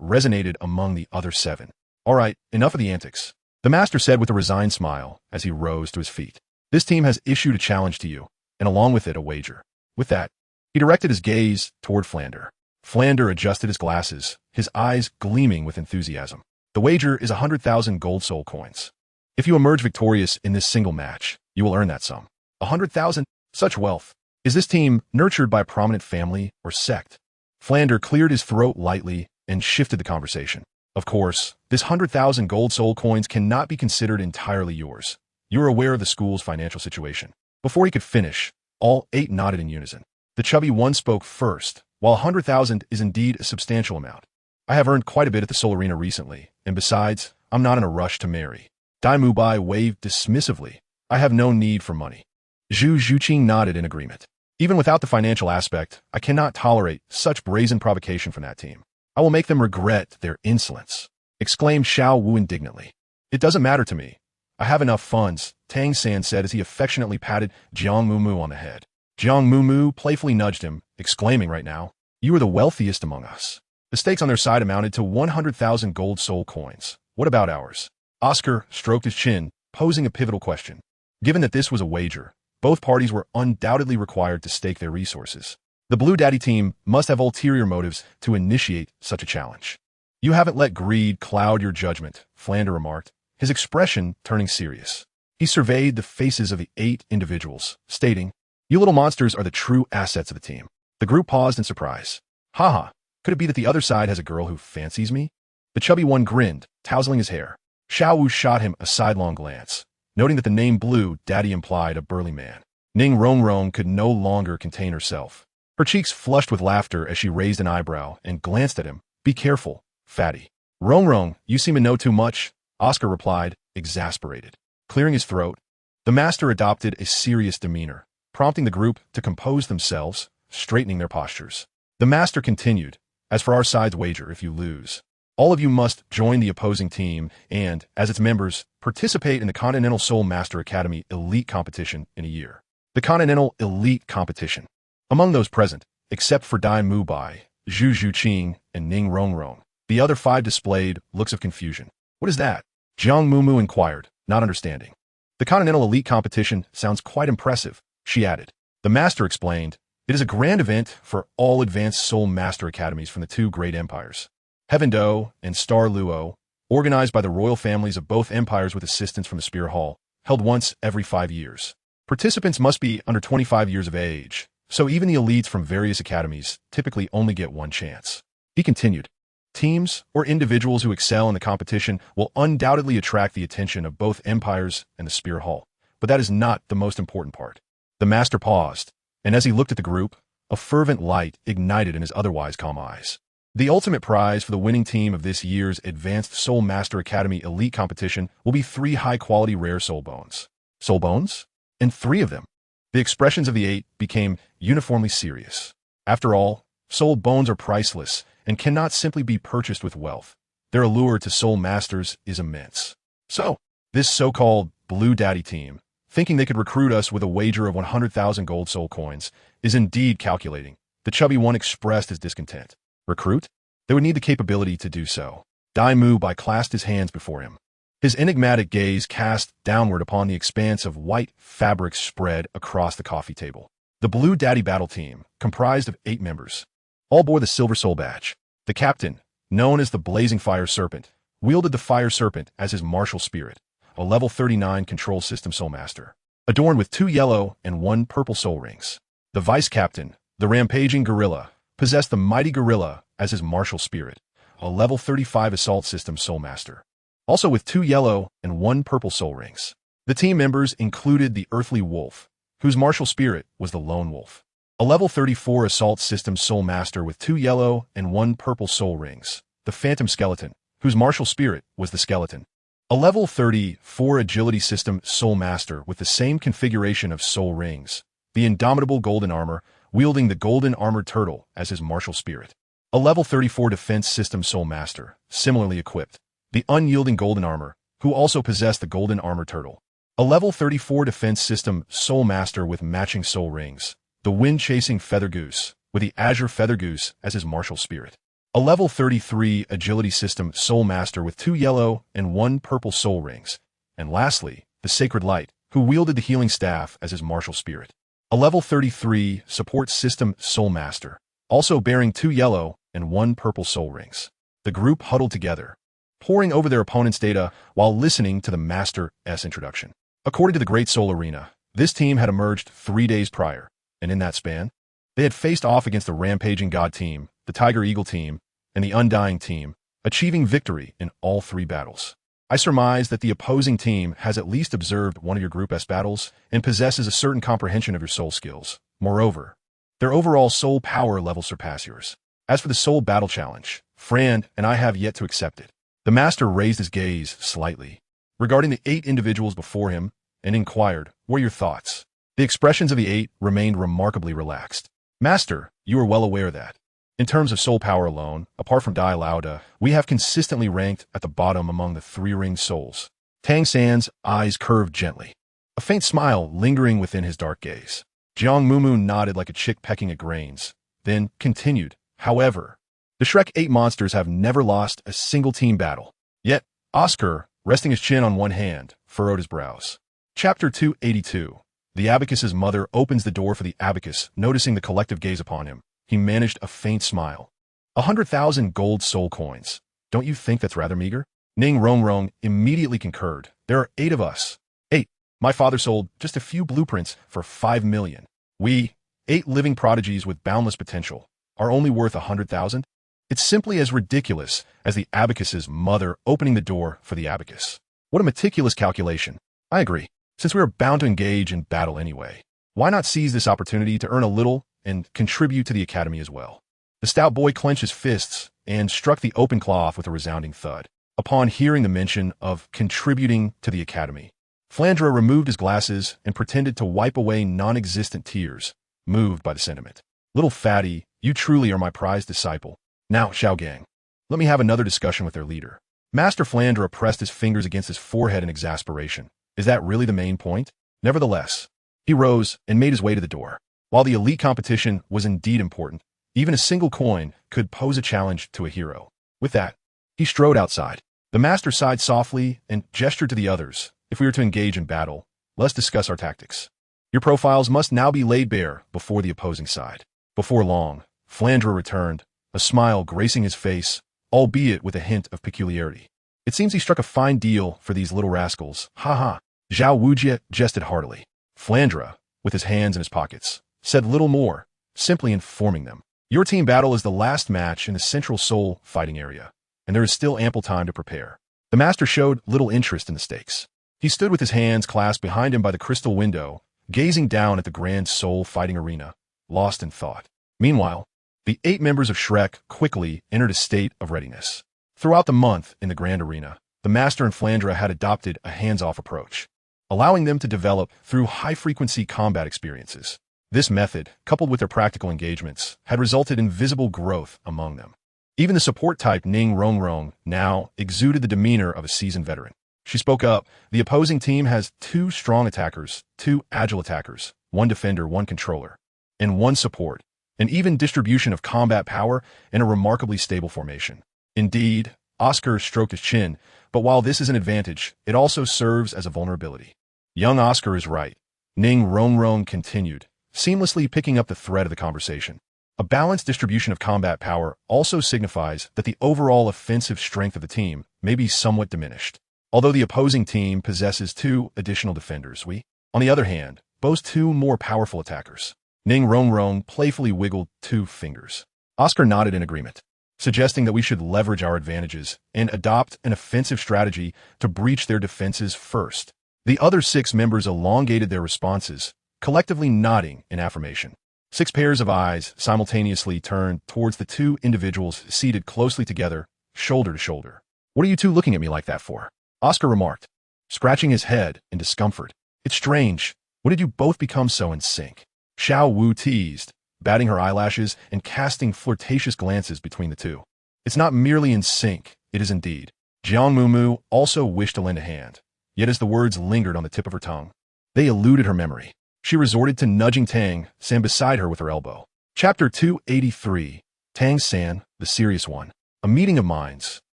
resonated among the other 7. All right, enough of the antics, the master said with a resigned smile as he rose to his feet. This team has issued a challenge to you, and along with it a wager. With that, he directed his gaze toward Flander. Flander adjusted his glasses, his eyes gleaming with enthusiasm. The wager is 100,000 gold soul coins. If you emerge victorious in this single match, you will earn that sum. 100,000? Such wealth. Is this team nurtured by a prominent family or sect? Flander cleared his throat lightly and shifted the conversation. Of course, this 100,000 gold soul coins cannot be considered entirely yours. You are aware of the school's financial situation. Before he could finish, all 8 nodded in unison. The chubby one spoke first. While 100,000 is indeed a substantial amount, I have earned quite a bit at the Soul Arena recently, and besides, I'm not in a rush to marry. Dai Mubai waved dismissively. I have no need for money. Zhu Zhuqing nodded in agreement. Even without the financial aspect, I cannot tolerate such brazen provocation from that team. I will make them regret their insolence, exclaimed Xiao Wu indignantly. It doesn't matter to me. I have enough funds, Tang San said as he affectionately patted Jiang Mumu on the head. Jiang Mumu playfully nudged him, exclaiming right now, you are the wealthiest among us. The stakes on their side amounted to 100,000 gold soul coins. What about ours? Oscar stroked his chin, posing a pivotal question. Given that this was a wager, both parties were undoubtedly required to stake their resources. The Blue Daddy team must have ulterior motives to initiate such a challenge. You haven't let greed cloud your judgment, Flander remarked, his expression turning serious. He surveyed the faces of the 8 individuals, stating, you little monsters are the true assets of the team. The group paused in surprise. Haha, could it be that the other side has a girl who fancies me? The chubby one grinned, tousling his hair. Xiao Wu shot him a sidelong glance, noting that the name Blue Daddy implied a burly man. Ning Rongrong could no longer contain herself. Her cheeks flushed with laughter as she raised an eyebrow and glanced at him. Be careful, fatty. Rongrong, you seem to know too much, Oscar replied, exasperated. Clearing his throat, the master adopted a serious demeanor, prompting the group to compose themselves, straightening their postures. The master continued, as for our side's wager, if you lose, all of you must join the opposing team and, as its members, participate in the Continental Soul Master Academy Elite Competition in a year. The Continental Elite Competition. Among those present, except for Dai Mubai, Zhu Zhuqing, and Ning Rongrong, the other 5 displayed looks of confusion. What is that? Jiang Mumu inquired, not understanding. The Continental Elite Competition sounds quite impressive, she added. The master explained, it is a grand event for all advanced Soul Master Academies from the 2 great empires, Heaven Do and Star Luo, organized by the royal families of both empires with assistance from the Spear Hall, held once every 5 years. Participants must be under 25 years of age, so even the elites from various academies typically only get one chance. He continued, teams or individuals who excel in the competition will undoubtedly attract the attention of both empires and the Spear Hall, but that is not the most important part. The master paused, and as he looked at the group, a fervent light ignited in his otherwise calm eyes. The ultimate prize for the winning team of this year's Advanced Soul Master Academy Elite Competition will be 3 high-quality rare soul bones. Soul bones? And 3 of them. The expressions of the 8 became uniformly serious. After all, soul bones are priceless and cannot simply be purchased with wealth. Their allure to soul masters is immense. So, this so-called Blue Daddy team, thinking they could recruit us with a wager of 100,000 gold soul coins, is indeed calculating. The chubby one expressed his discontent. Recruit? They would need the capability to do so. Dai Mubai clasped his hands before him. His enigmatic gaze cast downward upon the expanse of white fabric spread across the coffee table. The Blue Daddy battle team, comprised of 8 members, all bore the Silver Soul badge. The captain, known as the Blazing Fire Serpent, wielded the Fire Serpent as his martial spirit, a level 39 control system soul master, adorned with 2 yellow and 1 purple soul rings. The vice captain, the Rampaging Gorilla, possessed the Mighty Gorilla as his martial spirit, a level 35 assault system soul master, also with 2 yellow and 1 purple soul rings. The team members included the Earthly Wolf, whose martial spirit was the Lone Wolf, a level 34 assault system soul master with 2 yellow and 1 purple soul rings, the Phantom Skeleton, whose martial spirit was the Skeleton, a level 34 agility system soul master with the same configuration of soul rings, the indomitable golden armor, wielding the golden armored turtle as his martial spirit. A level 34 defense system soul master, similarly equipped. The unyielding golden armor, who also possessed the golden armor turtle. A level 34 defense system soul master with matching soul rings. The wind-chasing feather goose, with the azure feather goose as his martial spirit. A level 33 agility system soul master with 2 yellow and 1 purple soul rings. And lastly, the sacred light, who wielded the healing staff as his martial spirit. A level 33 support system soul master, also bearing 2 yellow and 1 purple soul rings. The group huddled together, poring over their opponent's data while listening to the Master's introduction. According to the Great Soul Arena, this team had emerged 3 days prior, and in that span, they had faced off against the Rampaging God team, the Tiger Eagle team, and the Undying team, achieving victory in all 3 battles. I surmise that the opposing team has at least observed one of your Group S battles and possesses a certain comprehension of your soul skills. Moreover, their overall soul power level surpass yours. As for the soul battle challenge, Fran and I have yet to accept it. The Master raised his gaze slightly, regarding the 8 individuals before him, and inquired, "What are your thoughts?" The expressions of the 8 remained remarkably relaxed. "Master, you are well aware that, in terms of soul power alone, apart from Dai Lauda, we have consistently ranked at the bottom among the 3-ringed souls." Tang San's eyes curved gently, a faint smile lingering within his dark gaze. Jiang Mumu nodded like a chick pecking at grains, then continued, "However, the Shrek 8 monsters have never lost a single team battle." Yet, Oscar, resting his chin on one hand, furrowed his brows. Chapter 282. The Abacus's mother opens the door for the Abacus, noticing the collective gaze upon him. He managed a faint smile. 100,000 gold soul coins. Don't you think that's rather meager? Ning Rongrong immediately concurred. There are 8 of us. 8. My father sold just a few blueprints for 5 million. We, 8 living prodigies with boundless potential, are only worth 100,000? It's simply as ridiculous as the Abacus's mother opening the door for the Abacus. What a meticulous calculation. I agree. Since we are bound to engage in battle anyway, why not seize this opportunity to earn a little and contribute to the academy as well? The stout boy clenched his fists and struck the open cloth with a resounding thud. Upon hearing the mention of contributing to the academy, Flandra removed his glasses and pretended to wipe away non-existent tears, moved by the sentiment. "Little fatty, you truly are my prized disciple. Now, Xiaogang, let me have another discussion with their leader." Master Flandra pressed his fingers against his forehead in exasperation. Is that really the main point? Nevertheless, he rose and made his way to the door. While the elite competition was indeed important, even a single coin could pose a challenge to a hero. With that, he strode outside. The Master sighed softly and gestured to the others. "If we are to engage in battle, let's discuss our tactics. Your profiles must now be laid bare before the opposing side." Before long, Flandra returned, a smile gracing his face, albeit with a hint of peculiarity. "It seems he struck a fine deal for these little rascals. Ha ha." Zhao Wujie jested heartily. Flandra, with his hands in his pockets, said little more, simply informing them. "Your team battle is the last match in the Central Soul fighting area, and there is still ample time to prepare." The Master showed little interest in the stakes. He stood with his hands clasped behind him by the crystal window, gazing down at the Grand Soul fighting arena, lost in thought. Meanwhile, the 8 members of Shrek quickly entered a state of readiness. Throughout the month in the Grand Arena, the Master and Flandra had adopted a hands-off approach, allowing them to develop through high-frequency combat experiences. This method, coupled with their practical engagements, had resulted in visible growth among them. Even the support-type Ning Rongrong now exuded the demeanor of a seasoned veteran. She spoke up. "The opposing team has 2 strong attackers, 2 agile attackers, 1 defender, 1 controller, and 1 support, an even distribution of combat power, and a remarkably stable formation." Indeed, Oscar stroked his chin, but while this is an advantage, it also serves as a vulnerability. "Young Oscar is right," Ning Rongrong continued, seamlessly picking up the thread of the conversation. "A balanced distribution of combat power also signifies that the overall offensive strength of the team may be somewhat diminished. Although the opposing team possesses 2 additional defenders, we, on the other hand, boast 2 more powerful attackers." Ning Rongrong playfully wiggled 2 fingers. Oscar nodded in agreement, suggesting that we should leverage our advantages and adopt an offensive strategy to breach their defenses first. The other 6 members elongated their responses, collectively nodding in affirmation. 6 pairs of eyes simultaneously turned towards the 2 individuals seated closely together, shoulder to shoulder. "What are you 2 looking at me like that for?" Oscar remarked, scratching his head in discomfort. "It's strange. When did you both become so in sync?" Xiao Wu teased, batting her eyelashes and casting flirtatious glances between the two. It's not merely in sync, it is indeed. Jiang Mumu also wished to lend a hand, yet as the words lingered on the tip of her tongue, they eluded her memory. She resorted to nudging Tang San beside her with her elbow. Chapter 283. Tang San, the serious one. A meeting of minds,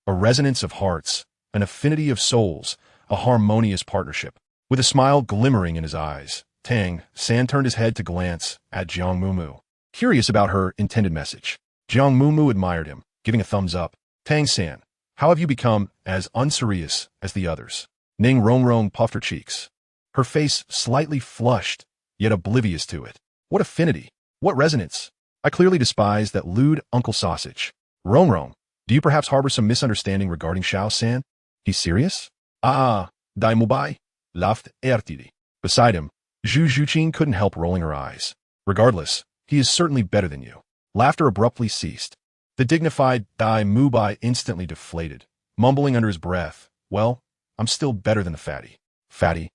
a resonance of hearts, an affinity of souls, a harmonious partnership. With a smile glimmering in his eyes, Tang San turned his head to glance at Jiang Mumu, curious about her intended message. Jiang Mumu admired him, giving a thumbs up. Tang San, how have you become as unserious as the others? Ning Rongrong puffed her cheeks, her face slightly flushed, yet oblivious to it. What affinity! What resonance! I clearly despise that lewd Uncle Sausage. Rongrong, do you perhaps harbor some misunderstanding regarding Xiao San? He's serious? Dai Mubai, laughed Ertidi. Beside him, Zhu Zhuqin couldn't help rolling her eyes. Regardless, he is certainly better than you. Laughter abruptly ceased. The dignified Dai Mubai instantly deflated, mumbling under his breath, well, I'm still better than the fatty. Fatty?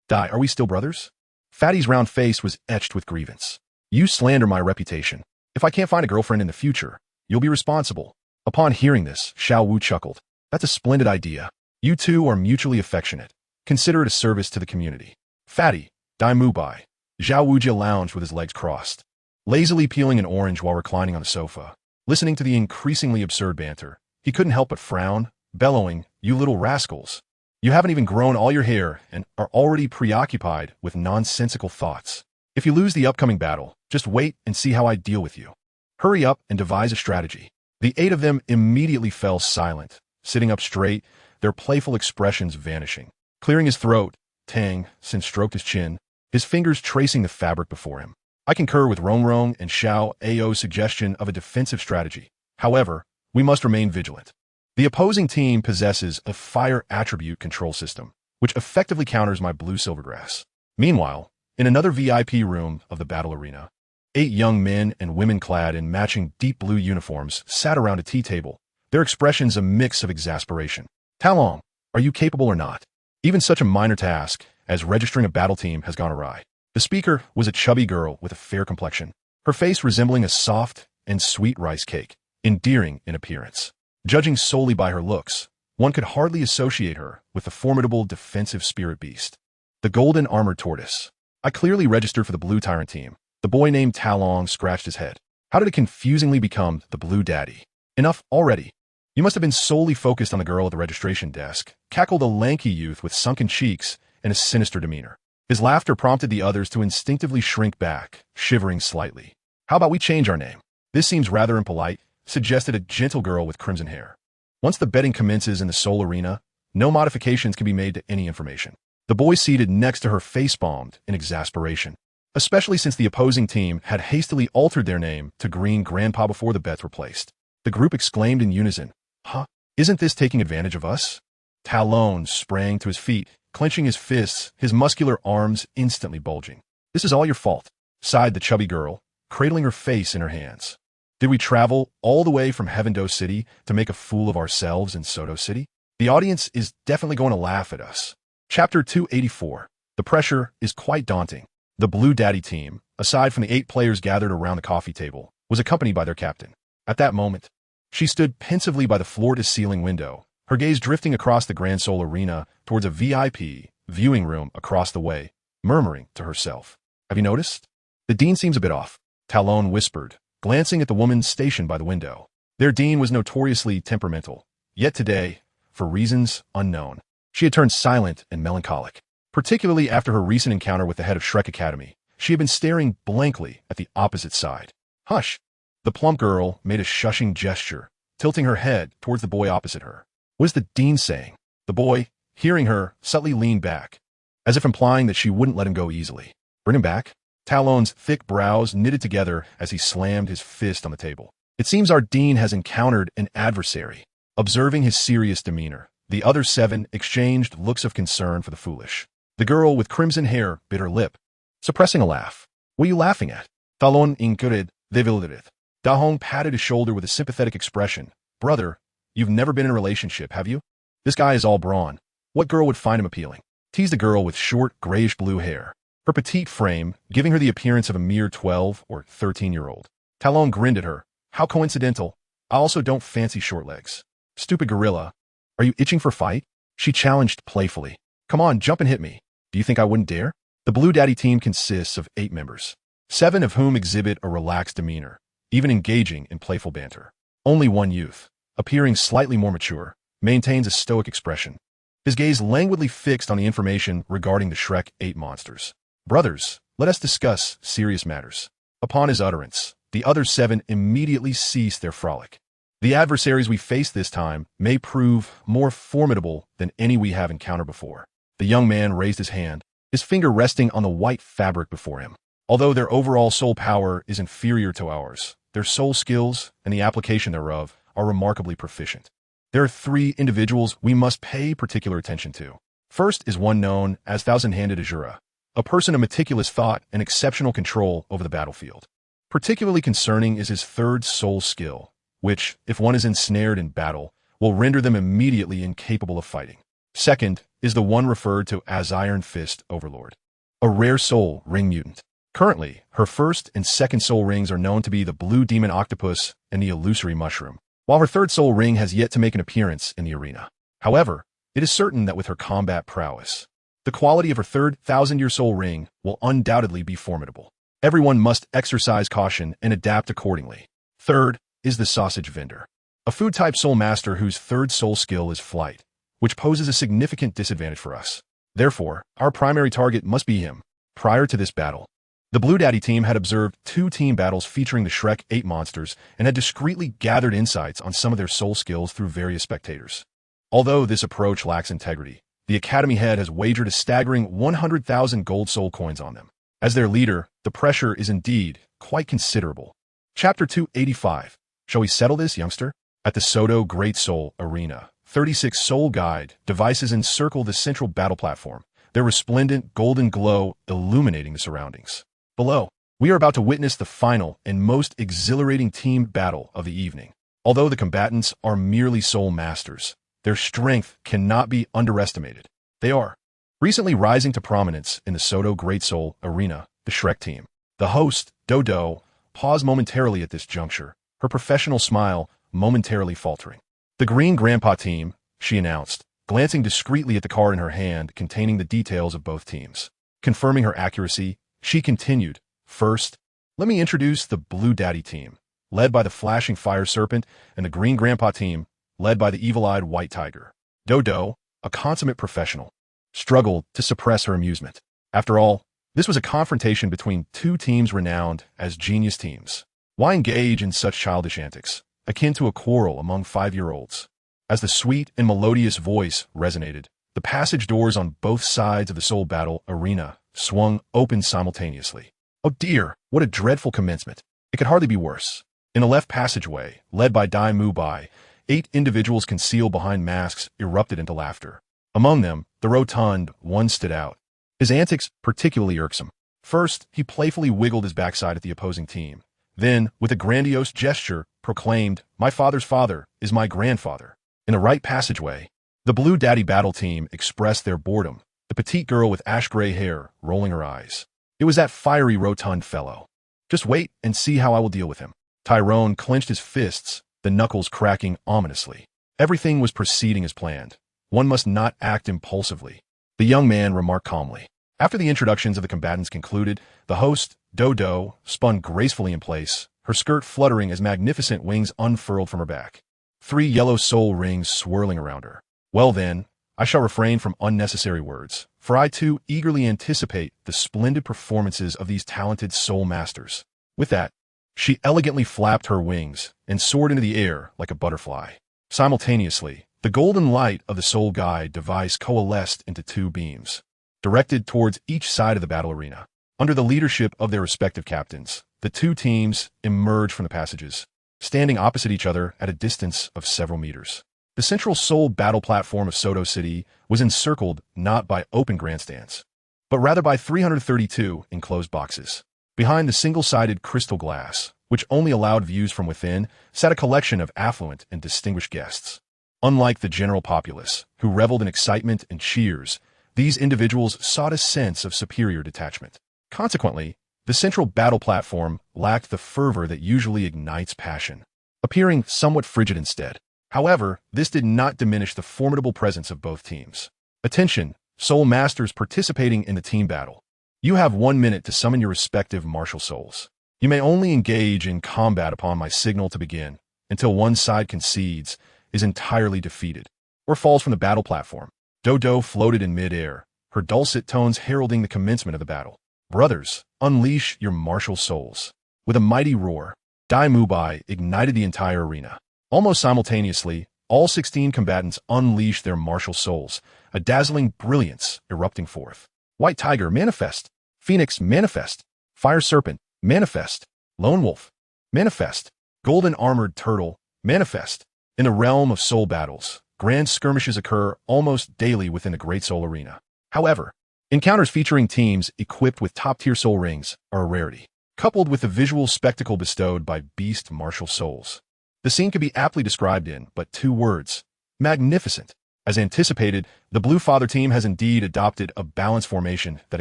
Dai, are we still brothers? Fatty's round face was etched with grievance. You slander my reputation. If I can't find a girlfriend in the future, you'll be responsible. Upon hearing this, Xiao Wu chuckled. That's a splendid idea. You two are mutually affectionate. Consider it a service to the community. Fatty, Dai Mubai. Zhao Wujia lounged with his legs crossed, lazily peeling an orange while reclining on a sofa. Listening to the increasingly absurd banter, he couldn't help but frown, bellowing, you little rascals. You haven't even grown all your hair and are already preoccupied with nonsensical thoughts. If you lose the upcoming battle, just wait and see how I deal with you. Hurry up and devise a strategy. The 8 of them immediately fell silent, sitting up straight, their playful expressions vanishing. Clearing his throat, Tang San stroked his chin, his fingers tracing the fabric before him. I concur with Rongrong and Xiao Ao's suggestion of a defensive strategy. However, we must remain vigilant. The opposing team possesses a fire attribute control system, which effectively counters my blue silvergrass. Meanwhile, in another VIP room of the battle arena, 8 young men and women clad in matching deep blue uniforms sat around a tea table, their expressions a mix of exasperation. Talong, are you capable or not? Even such a minor task as registering a battle team has gone awry. The speaker was a chubby girl with a fair complexion, her face resembling a soft and sweet rice cake, endearing in appearance. Judging solely by her looks, one could hardly associate her with the formidable defensive spirit beast, the golden armored tortoise. I clearly registered for the blue tyrant team. The boy named Talong scratched his head. How did it confusingly become the blue daddy? Enough already. You must have been solely focused on the girl at the registration desk, cackled a lanky youth with sunken cheeks and a sinister demeanor. His laughter prompted the others to instinctively shrink back, shivering slightly. How about we change our name? This seems rather impolite, suggested a gentle girl with crimson hair. Once the betting commences in the Soul Arena, no modifications can be made to any information. The boy seated next to her face-palmed in exasperation, especially since the opposing team had hastily altered their name to Green Grandpa before the bets were placed. The group exclaimed in unison, huh? Isn't this taking advantage of us? Talon sprang to his feet, clenching his fists, his muscular arms instantly bulging. This is all your fault, sighed the chubby girl, cradling her face in her hands. Did we travel all the way from Heavendo City to make a fool of ourselves in Soto City? The audience is definitely going to laugh at us. Chapter 284. The pressure is quite daunting. The Blue Daddy team, aside from the 8 players gathered around the coffee table, was accompanied by their captain. At that moment, she stood pensively by the floor-to-ceiling window, her gaze drifting across the Grand Soul Arena towards a VIP viewing room across the way, murmuring to herself. Have you noticed? The dean seems a bit off, Talon whispered, glancing at the woman stationed by the window. Their dean was notoriously temperamental, yet today, for reasons unknown, she had turned silent and melancholic. Particularly after her recent encounter with the head of Shrek Academy, she had been staring blankly at the opposite side. Hush! The plump girl made a shushing gesture, tilting her head towards the boy opposite her. What is the dean saying? The boy, hearing her, subtly leaned back, as if implying that she wouldn't let him go easily. Bring him back? Talon's thick brows knitted together as he slammed his fist on the table. It seems our dean has encountered an adversary. Observing his serious demeanor, the other 7 exchanged looks of concern for the foolish. The girl with crimson hair bit her lip, suppressing a laugh. What are you laughing at? Talon incurred devilderith. Dahong patted his shoulder with a sympathetic expression. Brother, you've never been in a relationship, have you? This guy is all brawn. What girl would find him appealing? Teased a girl with short, grayish-blue hair. her petite frame giving her the appearance of a mere 12 or 13-year-old. Talon grinned at her. How coincidental. I also don't fancy short legs. Stupid gorilla. Are you itching for fight? She challenged playfully. Come on, jump and hit me. Do you think I wouldn't dare? The Blue Daddy team consists of 8 members, 7 of whom exhibit a relaxed demeanor, even engaging in playful banter. Only one youth, appearing slightly more mature, maintains a stoic expression, his gaze languidly fixed on the information regarding the Shrek 8 monsters. Brothers, let us discuss serious matters. Upon his utterance, the other 7 immediately ceased their frolic. The adversaries we face this time may prove more formidable than any we have encountered before. The young man raised his hand, his finger resting on the white fabric before him. Although their overall soul power is inferior to ours, their soul skills and the application thereof are remarkably proficient. There are 3 individuals we must pay particular attention to. First is one known as Thousand-Handed Azura, a person of meticulous thought and exceptional control over the battlefield. Particularly concerning is his 3rd soul skill, which, if one is ensnared in battle, will render them immediately incapable of fighting. Second is the one referred to as Iron Fist Overlord, a rare soul ring mutant. Currently, her 1st and 2nd soul rings are known to be the Blue Demon Octopus and the Illusory Mushroom, while her 3rd soul ring has yet to make an appearance in the arena. However, it is certain that with her combat prowess, the quality of her 3rd 1,000-year soul ring will undoubtedly be formidable. Everyone must exercise caution and adapt accordingly. Third is the Sausage Vendor, a food-type soul master whose 3rd soul skill is flight, which poses a significant disadvantage for us. Therefore, our primary target must be him. Prior to this battle, the Blue Daddy team had observed 2 team battles featuring the Shrek 8 monsters and had discreetly gathered insights on some of their soul skills through various spectators. Although this approach lacks integrity, the Academy head has wagered a staggering 100,000 gold soul coins on them. As their leader, the pressure is indeed quite considerable. Chapter 285. Shall we settle this, youngster? At the Soto Great Soul Arena, 36 soul guide devices encircle the central battle platform, their resplendent golden glow illuminating the surroundings. Below, we are about to witness the final and most exhilarating team battle of the evening. Although the combatants are merely soul masters, their strength cannot be underestimated. They are recently rising to prominence in the Soto Great Soul Arena, the Shrek team. The host, Douluo, paused momentarily at this juncture, her professional smile momentarily faltering. The Green Grandpa team, she announced, glancing discreetly at the card in her hand containing the details of both teams. Confirming her accuracy, she continued, First, let me introduce the Blue Daddy team, led by the Flashing Fire Serpent, and the Green Grandpa team, led by the Evil-Eyed White Tiger. Douluo, a consummate professional, struggled to suppress her amusement. After all, this was a confrontation between 2 teams renowned as genius teams. Why engage in such childish antics, akin to a quarrel among 5-year-olds? As the sweet and melodious voice resonated, the passage doors on both sides of the soul battle arena swung open simultaneously. Oh dear, what a dreadful commencement. It could hardly be worse. In the left passageway, led by Dai Mu Bai, 8 individuals concealed behind masks erupted into laughter. Among them, the rotund one stood out, his antics particularly irksome. First, he playfully wiggled his backside at the opposing team. Then, with a grandiose gesture, proclaimed, My father's father is my grandfather. In the right passageway, the Blue Daddy battle team expressed their boredom, the petite girl with ash-gray hair rolling her eyes. It was that fiery rotund fellow. Just wait and see how I will deal with him. Tyrone clenched his fists, the knuckles cracking ominously. Everything was proceeding as planned. One must not act impulsively, the young man remarked calmly. After the introductions of the combatants concluded, the host, Douluo, spun gracefully in place, her skirt fluttering as magnificent wings unfurled from her back. 3 yellow soul rings swirling around her. Well then, I shall refrain from unnecessary words, for I too eagerly anticipate the splendid performances of these talented soul masters. With that, she elegantly flapped her wings and soared into the air like a butterfly. Simultaneously, the golden light of the soul guide device coalesced into 2 beams, directed towards each side of the battle arena. Under the leadership of their respective captains, the 2 teams emerged from the passages, standing opposite each other at a distance of several meters. The central soul battle platform of Soto City was encircled not by open grandstands, but rather by 332 enclosed boxes. Behind the single-sided crystal glass, which only allowed views from within, sat a collection of affluent and distinguished guests. Unlike the general populace, who reveled in excitement and cheers, these individuals sought a sense of superior detachment. Consequently, the central battle platform lacked the fervor that usually ignites passion, appearing somewhat frigid instead. However, this did not diminish the formidable presence of both teams. Attention, soul masters participating in the team battle. You have 1 minute to summon your respective martial souls. You may only engage in combat upon my signal to begin, until one side concedes, is entirely defeated, or falls from the battle platform. Douluo floated in mid-air, her dulcet tones heralding the commencement of the battle. Brothers, unleash your martial souls. With a mighty roar, Dai Mubai ignited the entire arena. Almost simultaneously, all 16 combatants unleashed their martial souls, a dazzling brilliance erupting forth. White Tiger, manifest. Phoenix, manifest. Fire Serpent, manifest. Lone Wolf, manifest. Golden Armored Turtle, manifest. In the realm of soul battles, grand skirmishes occur almost daily within the Great Soul Arena. However, encounters featuring teams equipped with top-tier soul rings are a rarity, coupled with the visual spectacle bestowed by beast martial souls. The scene can be aptly described in but 2 words: magnificent. As anticipated, the Blue Father team has indeed adopted a balanced formation that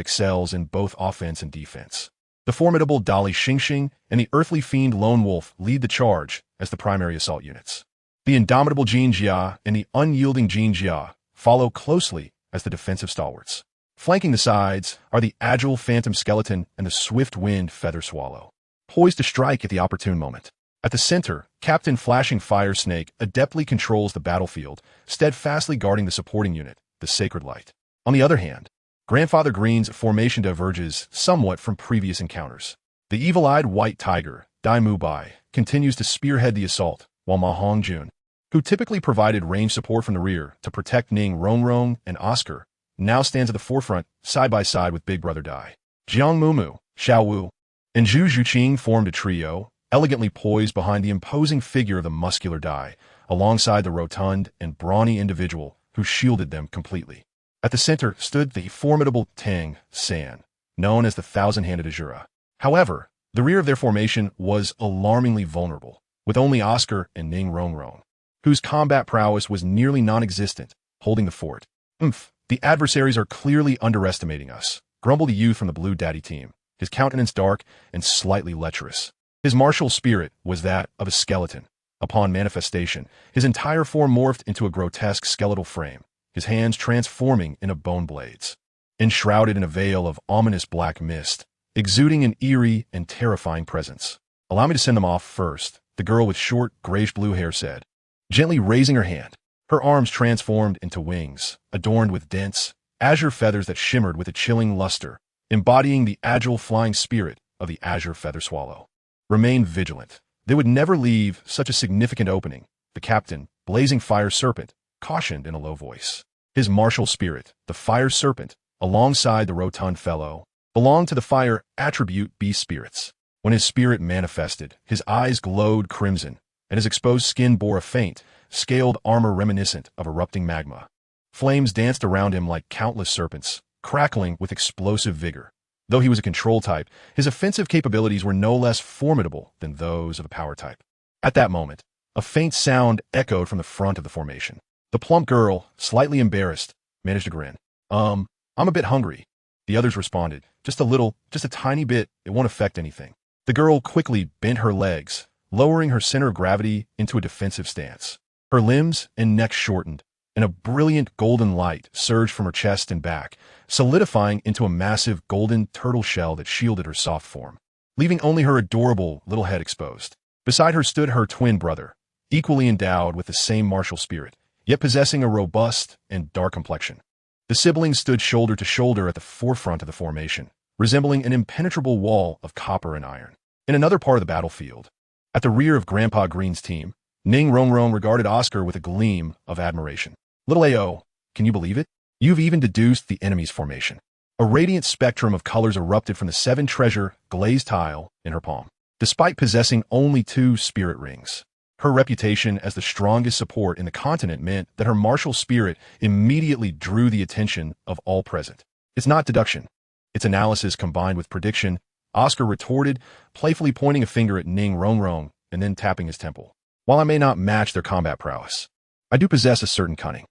excels in both offense and defense. The formidable Dali Xingxing and the earthly fiend Lone Wolf lead the charge as the primary assault units. The indomitable Jin Jia and the unyielding Jin Jia follow closely as the defensive stalwarts. Flanking the sides are the agile Phantom Skeleton and the swift-winged Feather Swallow, poised to strike at the opportune moment. At the center, Captain Flashing Fire Snake adeptly controls the battlefield, steadfastly guarding the supporting unit, the Sacred Light. On the other hand, Grandfather Green's formation diverges somewhat from previous encounters. The evil-eyed White Tiger, Dai Mubai, continues to spearhead the assault, while Ma Hongjun, who typically provided range support from the rear to protect Ning Rongrong and Oscar, now stands at the forefront, side by side with Big Brother Dai. Jiang Mumu, Xiao Wu, and Zhu Zhuqing formed a trio, elegantly poised behind the imposing figure of the muscular Dai, alongside the rotund and brawny individual who shielded them completely. At the center stood the formidable Tang San, known as the Thousand-Handed Azura. However, the rear of their formation was alarmingly vulnerable, with only Oscar and Ning Rongrong, whose combat prowess was nearly non-existent, holding the fort. The adversaries are clearly underestimating us, grumbled the youth from the Blue Daddy team, his countenance dark and slightly lecherous. His martial spirit was that of a skeleton. Upon manifestation, his entire form morphed into a grotesque skeletal frame, his hands transforming into bone blades. Enshrouded in a veil of ominous black mist, exuding an eerie and terrifying presence. "Allow me to send them off first," the girl with short, grayish-blue hair said, gently raising her hand. Her arms transformed into wings, adorned with dense, azure feathers that shimmered with a chilling luster, embodying the agile flying spirit of the azure feather swallow. Remain vigilant. They would never leave such a significant opening, the captain, Blazing Fire Serpent, cautioned in a low voice. His martial spirit, the Fire Serpent, alongside the rotund fellow, belonged to the fire attribute beast spirits. When his spirit manifested, his eyes glowed crimson, and his exposed skin bore a faint, scaled armor reminiscent of erupting magma. Flames danced around him like countless serpents, crackling with explosive vigor. Though he was a control type, his offensive capabilities were no less formidable than those of a power type. At that moment, a faint sound echoed from the front of the formation. The plump girl, slightly embarrassed, managed to grin. I'm a bit hungry." The others responded, "Just a little, just a tiny bit, it won't affect anything." The girl quickly bent her legs, lowering her center of gravity into a defensive stance. Her limbs and neck shortened, and a brilliant golden light surged from her chest and back, solidifying into a massive golden turtle shell that shielded her soft form, leaving only her adorable little head exposed. Beside her stood her twin brother, equally endowed with the same martial spirit, yet possessing a robust and dark complexion. The siblings stood shoulder to shoulder at the forefront of the formation, resembling an impenetrable wall of copper and iron. In another part of the battlefield, at the rear of Grandpa Green's team, Ning Rongrong regarded Oscar with a gleam of admiration. "Little AO, can you believe it? You've even deduced the enemy's formation." A radiant spectrum of colors erupted from the 7-treasure glazed tile in her palm. Despite possessing only 2 spirit rings, her reputation as the strongest support in the continent meant that her martial spirit immediately drew the attention of all present. "It's not deduction. It's analysis combined with prediction," Oscar retorted, playfully pointing a finger at Ning Rongrong and then tapping his temple. "While I may not match their combat prowess, I do possess a certain cunning."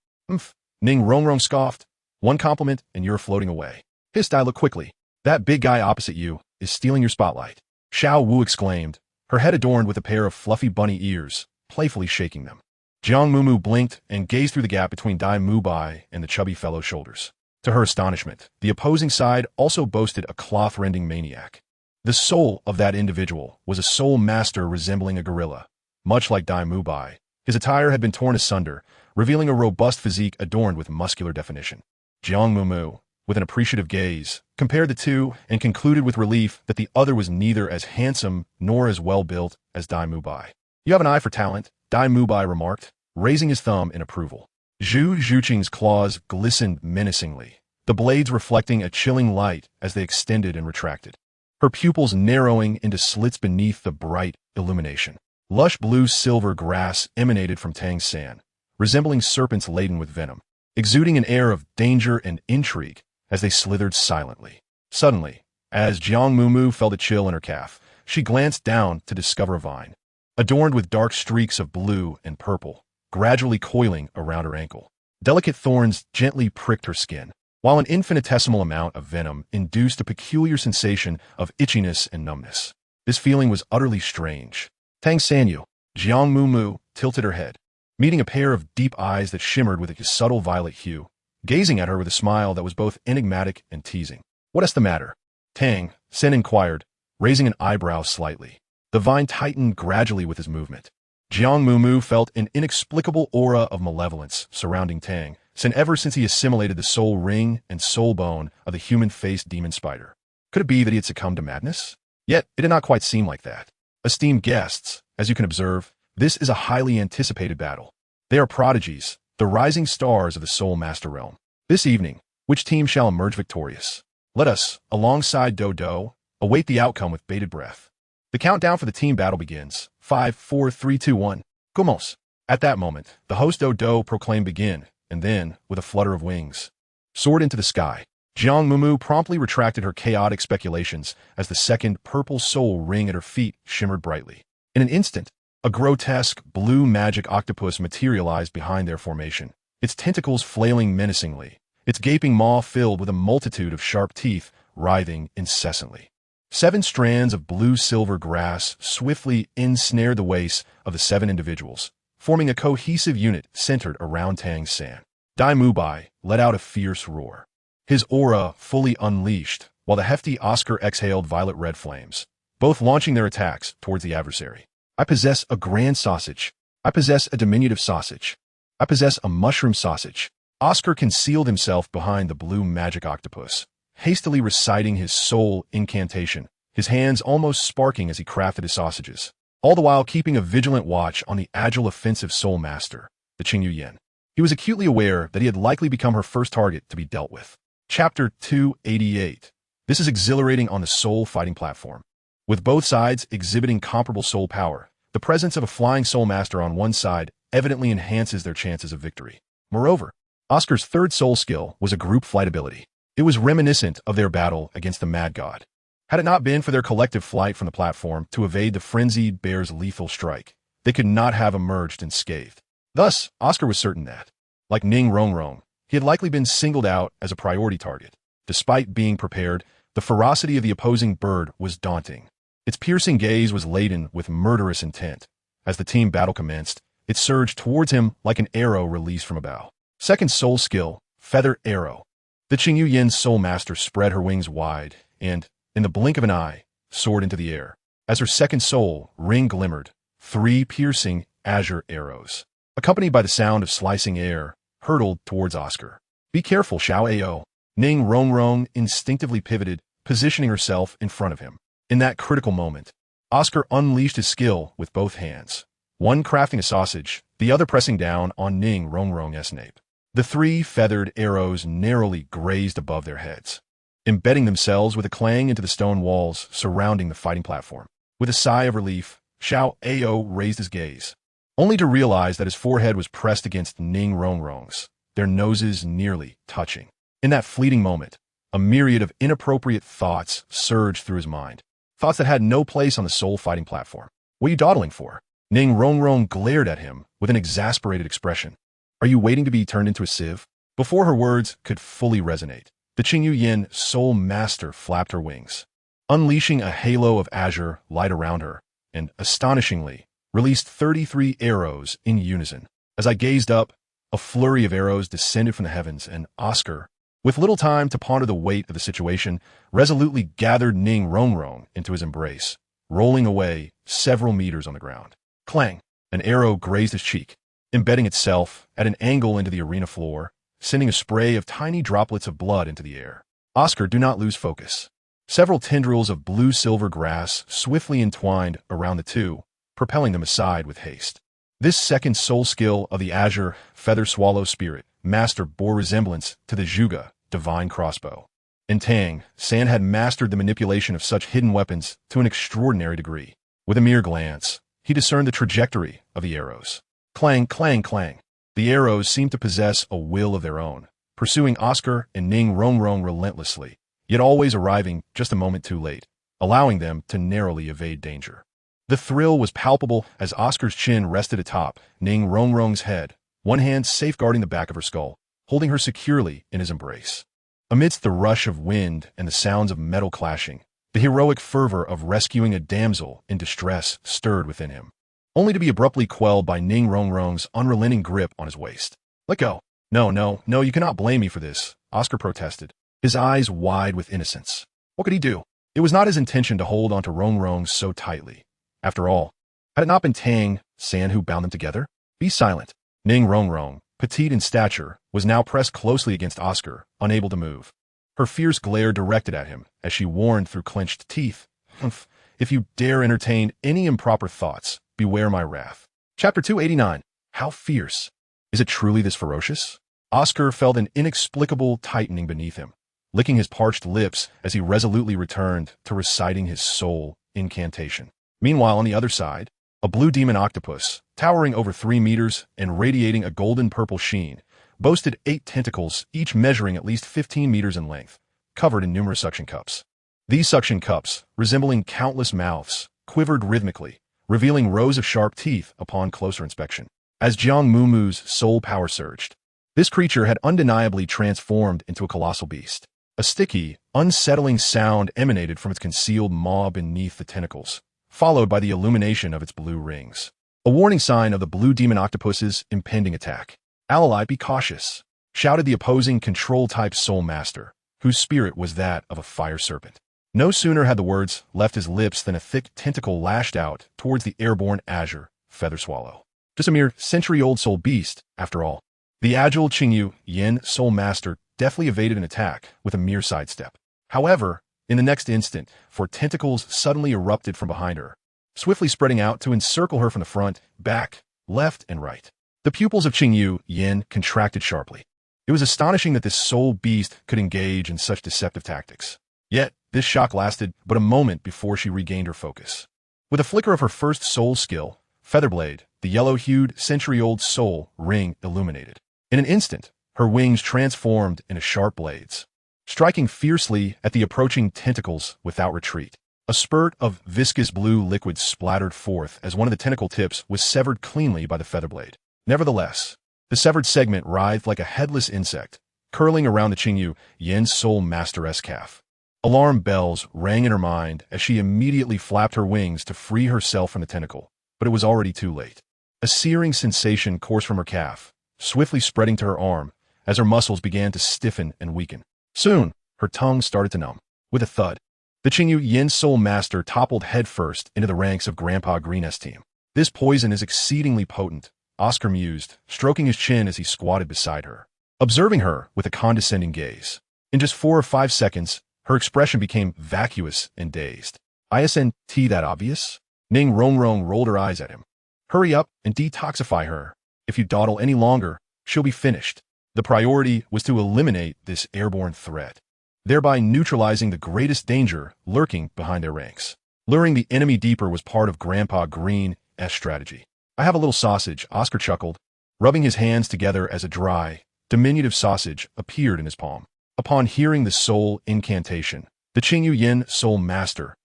Ning Rongrong scoffed, One compliment and you're floating away. Hissed I, look quickly. That big guy opposite you is stealing your spotlight. Xiao Wu exclaimed, her head adorned with a pair of fluffy bunny ears, playfully shaking them. Jiang Mumu blinked and gazed through the gap between Dai Mubai and the chubby fellow's shoulders. To her astonishment, the opposing side also boasted a cloth-rending maniac. The soul of that individual was a soul master resembling a gorilla. Much like Dai Mubai, his attire had been torn asunder, revealing a robust physique adorned with muscular definition. Jiang Mumu, with an appreciative gaze, compared the two and concluded with relief that the other was neither as handsome nor as well-built as Dai Mubai. You have an eye for talent, Dai Mubai remarked, raising his thumb in approval. Zhu Zhuqing's claws glistened menacingly, the blades reflecting a chilling light as they extended and retracted, her pupils narrowing into slits beneath the bright illumination. Lush blue-silver grass emanated from Tang's San, resembling serpents laden with venom, exuding an air of danger and intrigue as they slithered silently. Suddenly, as Jiang Mumu felt a chill in her calf, she glanced down to discover a vine, adorned with dark streaks of blue and purple, gradually coiling around her ankle. Delicate thorns gently pricked her skin, while an infinitesimal amount of venom induced a peculiar sensation of itchiness and numbness. This feeling was utterly strange. Tang Sanyu, Jiang Mumu tilted her head, meeting a pair of deep eyes that shimmered with a subtle violet hue, gazing at her with a smile that was both enigmatic and teasing. What's the matter? Tang Sen inquired, raising an eyebrow slightly. The vine tightened gradually with his movement. Jiang Mumu felt an inexplicable aura of malevolence surrounding Tang Sen ever since he assimilated the soul ring and soul bone of the human-faced demon spider. Could it be that he had succumbed to madness? Yet, it did not quite seem like that. Esteemed guests, as you can observe, this is a highly anticipated battle. They are prodigies, the rising stars of the Soul Master Realm. This evening, which team shall emerge victorious? Let us, alongside Douluo, await the outcome with bated breath. The countdown for the team battle begins. 5, 4, 3, 2, 1. Commence. At that moment, the host Douluo proclaimed begin, and then, with a flutter of wings, soared into the sky. Jiang Mumu promptly retracted her chaotic speculations as the second purple soul ring at her feet shimmered brightly. In an instant, a grotesque blue magic octopus materialized behind their formation, its tentacles flailing menacingly, its gaping maw filled with a multitude of sharp teeth writhing incessantly. 7 strands of blue-silver grass swiftly ensnared the waists of the 7 individuals, forming a cohesive unit centered around Tang's San. Dai Mubai let out a fierce roar, his aura fully unleashed, while the hefty Oscar exhaled violet-red flames, both launching their attacks towards the adversary. I possess a grand sausage. I possess a diminutive sausage. I possess a mushroom sausage. Oscar concealed himself behind the blue magic octopus, hastily reciting his soul incantation, his hands almost sparking as he crafted his sausages, all the while keeping a vigilant watch on the agile offensive soul master, the Qingyu Yen. He was acutely aware that he had likely become her first target to be dealt with. Chapter 288. This is exhilarating on the soul fighting platform. With both sides exhibiting comparable soul power, the presence of a flying soul master on one side evidently enhances their chances of victory. Moreover, Oscar's third soul skill was a group flight ability. It was reminiscent of their battle against the Mad God. Had it not been for their collective flight from the platform to evade the frenzied bear's lethal strike, they could not have emerged unscathed. Thus, Oscar was certain that, like Ning Rongrong, he had likely been singled out as a priority target. Despite being prepared, the ferocity of the opposing bird was daunting. Its piercing gaze was laden with murderous intent. As the team battle commenced, it surged towards him like an arrow released from a bow. Second soul skill, Feather Arrow. The Qingyu Yen's soul master spread her wings wide and, in the blink of an eye, soared into the air. As her second soul ring glimmered, 3 piercing azure arrows, accompanied by the sound of slicing air, hurtled towards Oscar. Be careful, Xiao Ao. Ning Rongrong instinctively pivoted, positioning herself in front of him. In that critical moment, Oscar unleashed his skill with both hands, one crafting a sausage, the other pressing down on Ning Rongrong's nape. The 3 feathered arrows narrowly grazed above their heads, embedding themselves with a clang into the stone walls surrounding the fighting platform. With a sigh of relief, Xiao Ao raised his gaze, only to realize that his forehead was pressed against Ning Rongrong's, their noses nearly touching. In that fleeting moment, a myriad of inappropriate thoughts surged through his mind, thoughts that had no place on the soul fighting platform. What are you dawdling for? Ning Rongrong glared at him with an exasperated expression. Are you waiting to be turned into a sieve? Before her words could fully resonate, the Qingyu Yin Soul Master flapped her wings, unleashing a halo of azure light around her, and, astonishingly, released 33 arrows in unison. As I gazed up, a flurry of arrows descended from the heavens, and Oscar, with little time to ponder the weight of the situation, resolutely gathered Ning Rongrong into his embrace, rolling away several meters on the ground. Clang! An arrow grazed his cheek, embedding itself at an angle into the arena floor, sending a spray of tiny droplets of blood into the air. Oscar, do not lose focus. Several tendrils of blue-silver grass swiftly entwined around the two, propelling them aside with haste. This second soul skill of the azure feather swallow spirit master bore resemblance to the Zhuge divine crossbow. In Tang, San had mastered the manipulation of such hidden weapons to an extraordinary degree. With a mere glance, he discerned the trajectory of the arrows. Clang, clang, clang. The arrows seemed to possess a will of their own, pursuing Oscar and Ning Rongrong relentlessly, yet always arriving just a moment too late, allowing them to narrowly evade danger. The thrill was palpable as Oscar's chin rested atop Ning Rongrong's head, one hand safeguarding the back of her skull, holding her securely in his embrace. Amidst the rush of wind and the sounds of metal clashing, the heroic fervor of rescuing a damsel in distress stirred within him, only to be abruptly quelled by Ning Rongrong's unrelenting grip on his waist. Let go. No, you cannot blame me for this, Oscar protested, his eyes wide with innocence. What could he do? It was not his intention to hold onto Rongrong so tightly. After all, had it not been Tang, San who bound them together? Be silent. Ning Rongrong, petite in stature, was now pressed closely against Oscar, unable to move. Her fierce glare directed at him as she warned through clenched teeth, "Humph, if you dare entertain any improper thoughts, beware my wrath." Chapter 289. How fierce? Is it truly this ferocious? Oscar felt an inexplicable tightening beneath him, licking his parched lips as he resolutely returned to reciting his soul incantation. Meanwhile, on the other side, a blue demon octopus, towering over 3 meters and radiating a golden-purple sheen, boasted 8 tentacles, each measuring at least 15 meters in length, covered in numerous suction cups. These suction cups, resembling countless mouths, quivered rhythmically, revealing rows of sharp teeth upon closer inspection. As Jiang Mumu's soul power surged, this creature had undeniably transformed into a colossal beast. A sticky, unsettling sound emanated from its concealed maw beneath the tentacles, followed by the illumination of its blue rings, a warning sign of the blue demon octopus's impending attack. "Alali, be cautious," shouted the opposing control-type soul master, whose spirit was that of a fire serpent. No sooner had the words left his lips than a thick tentacle lashed out towards the airborne azure feather swallow. Just a mere century-old soul beast, after all. The agile Qingyu Yin soul master deftly evaded an attack with a mere sidestep. However, in the next instant, 4 tentacles suddenly erupted from behind her, swiftly spreading out to encircle her from the front, back, left, and right. The pupils of Qingyu Yin contracted sharply. It was astonishing that this soul beast could engage in such deceptive tactics. Yet, this shock lasted but a moment before she regained her focus. With a flicker of her first soul skill, Featherblade, the yellow-hued, century-old soul ring illuminated. In an instant, her wings transformed into sharp blades, striking fiercely at the approaching tentacles without retreat. A spurt of viscous blue liquid splattered forth as one of the tentacle tips was severed cleanly by the featherblade. Nevertheless, the severed segment writhed like a headless insect, curling around the Qingyu Yin soul master's calf. Alarm bells rang in her mind as she immediately flapped her wings to free herself from the tentacle, but it was already too late. A searing sensation coursed from her calf, swiftly spreading to her arm as her muscles began to stiffen and weaken. Soon, her tongue started to numb. With a thud, the Qingyu Yin soul master toppled headfirst into the ranks of Grandpa Green's team. "This poison is exceedingly potent," Oscar mused, stroking his chin as he squatted beside her, observing her with a condescending gaze. In just 4 or 5 seconds, her expression became vacuous and dazed. "Isn't that obvious?" Ning Rongrong rolled her eyes at him. "Hurry up and detoxify her. If you dawdle any longer, she'll be finished." The priority was to eliminate this airborne threat, thereby neutralizing the greatest danger lurking behind their ranks. Luring the enemy deeper was part of Grandpa Green's strategy. "I have a little sausage," Oscar chuckled, rubbing his hands together as a dry, diminutive sausage appeared in his palm. Upon hearing the soul incantation, the Qingyu Yin soul master's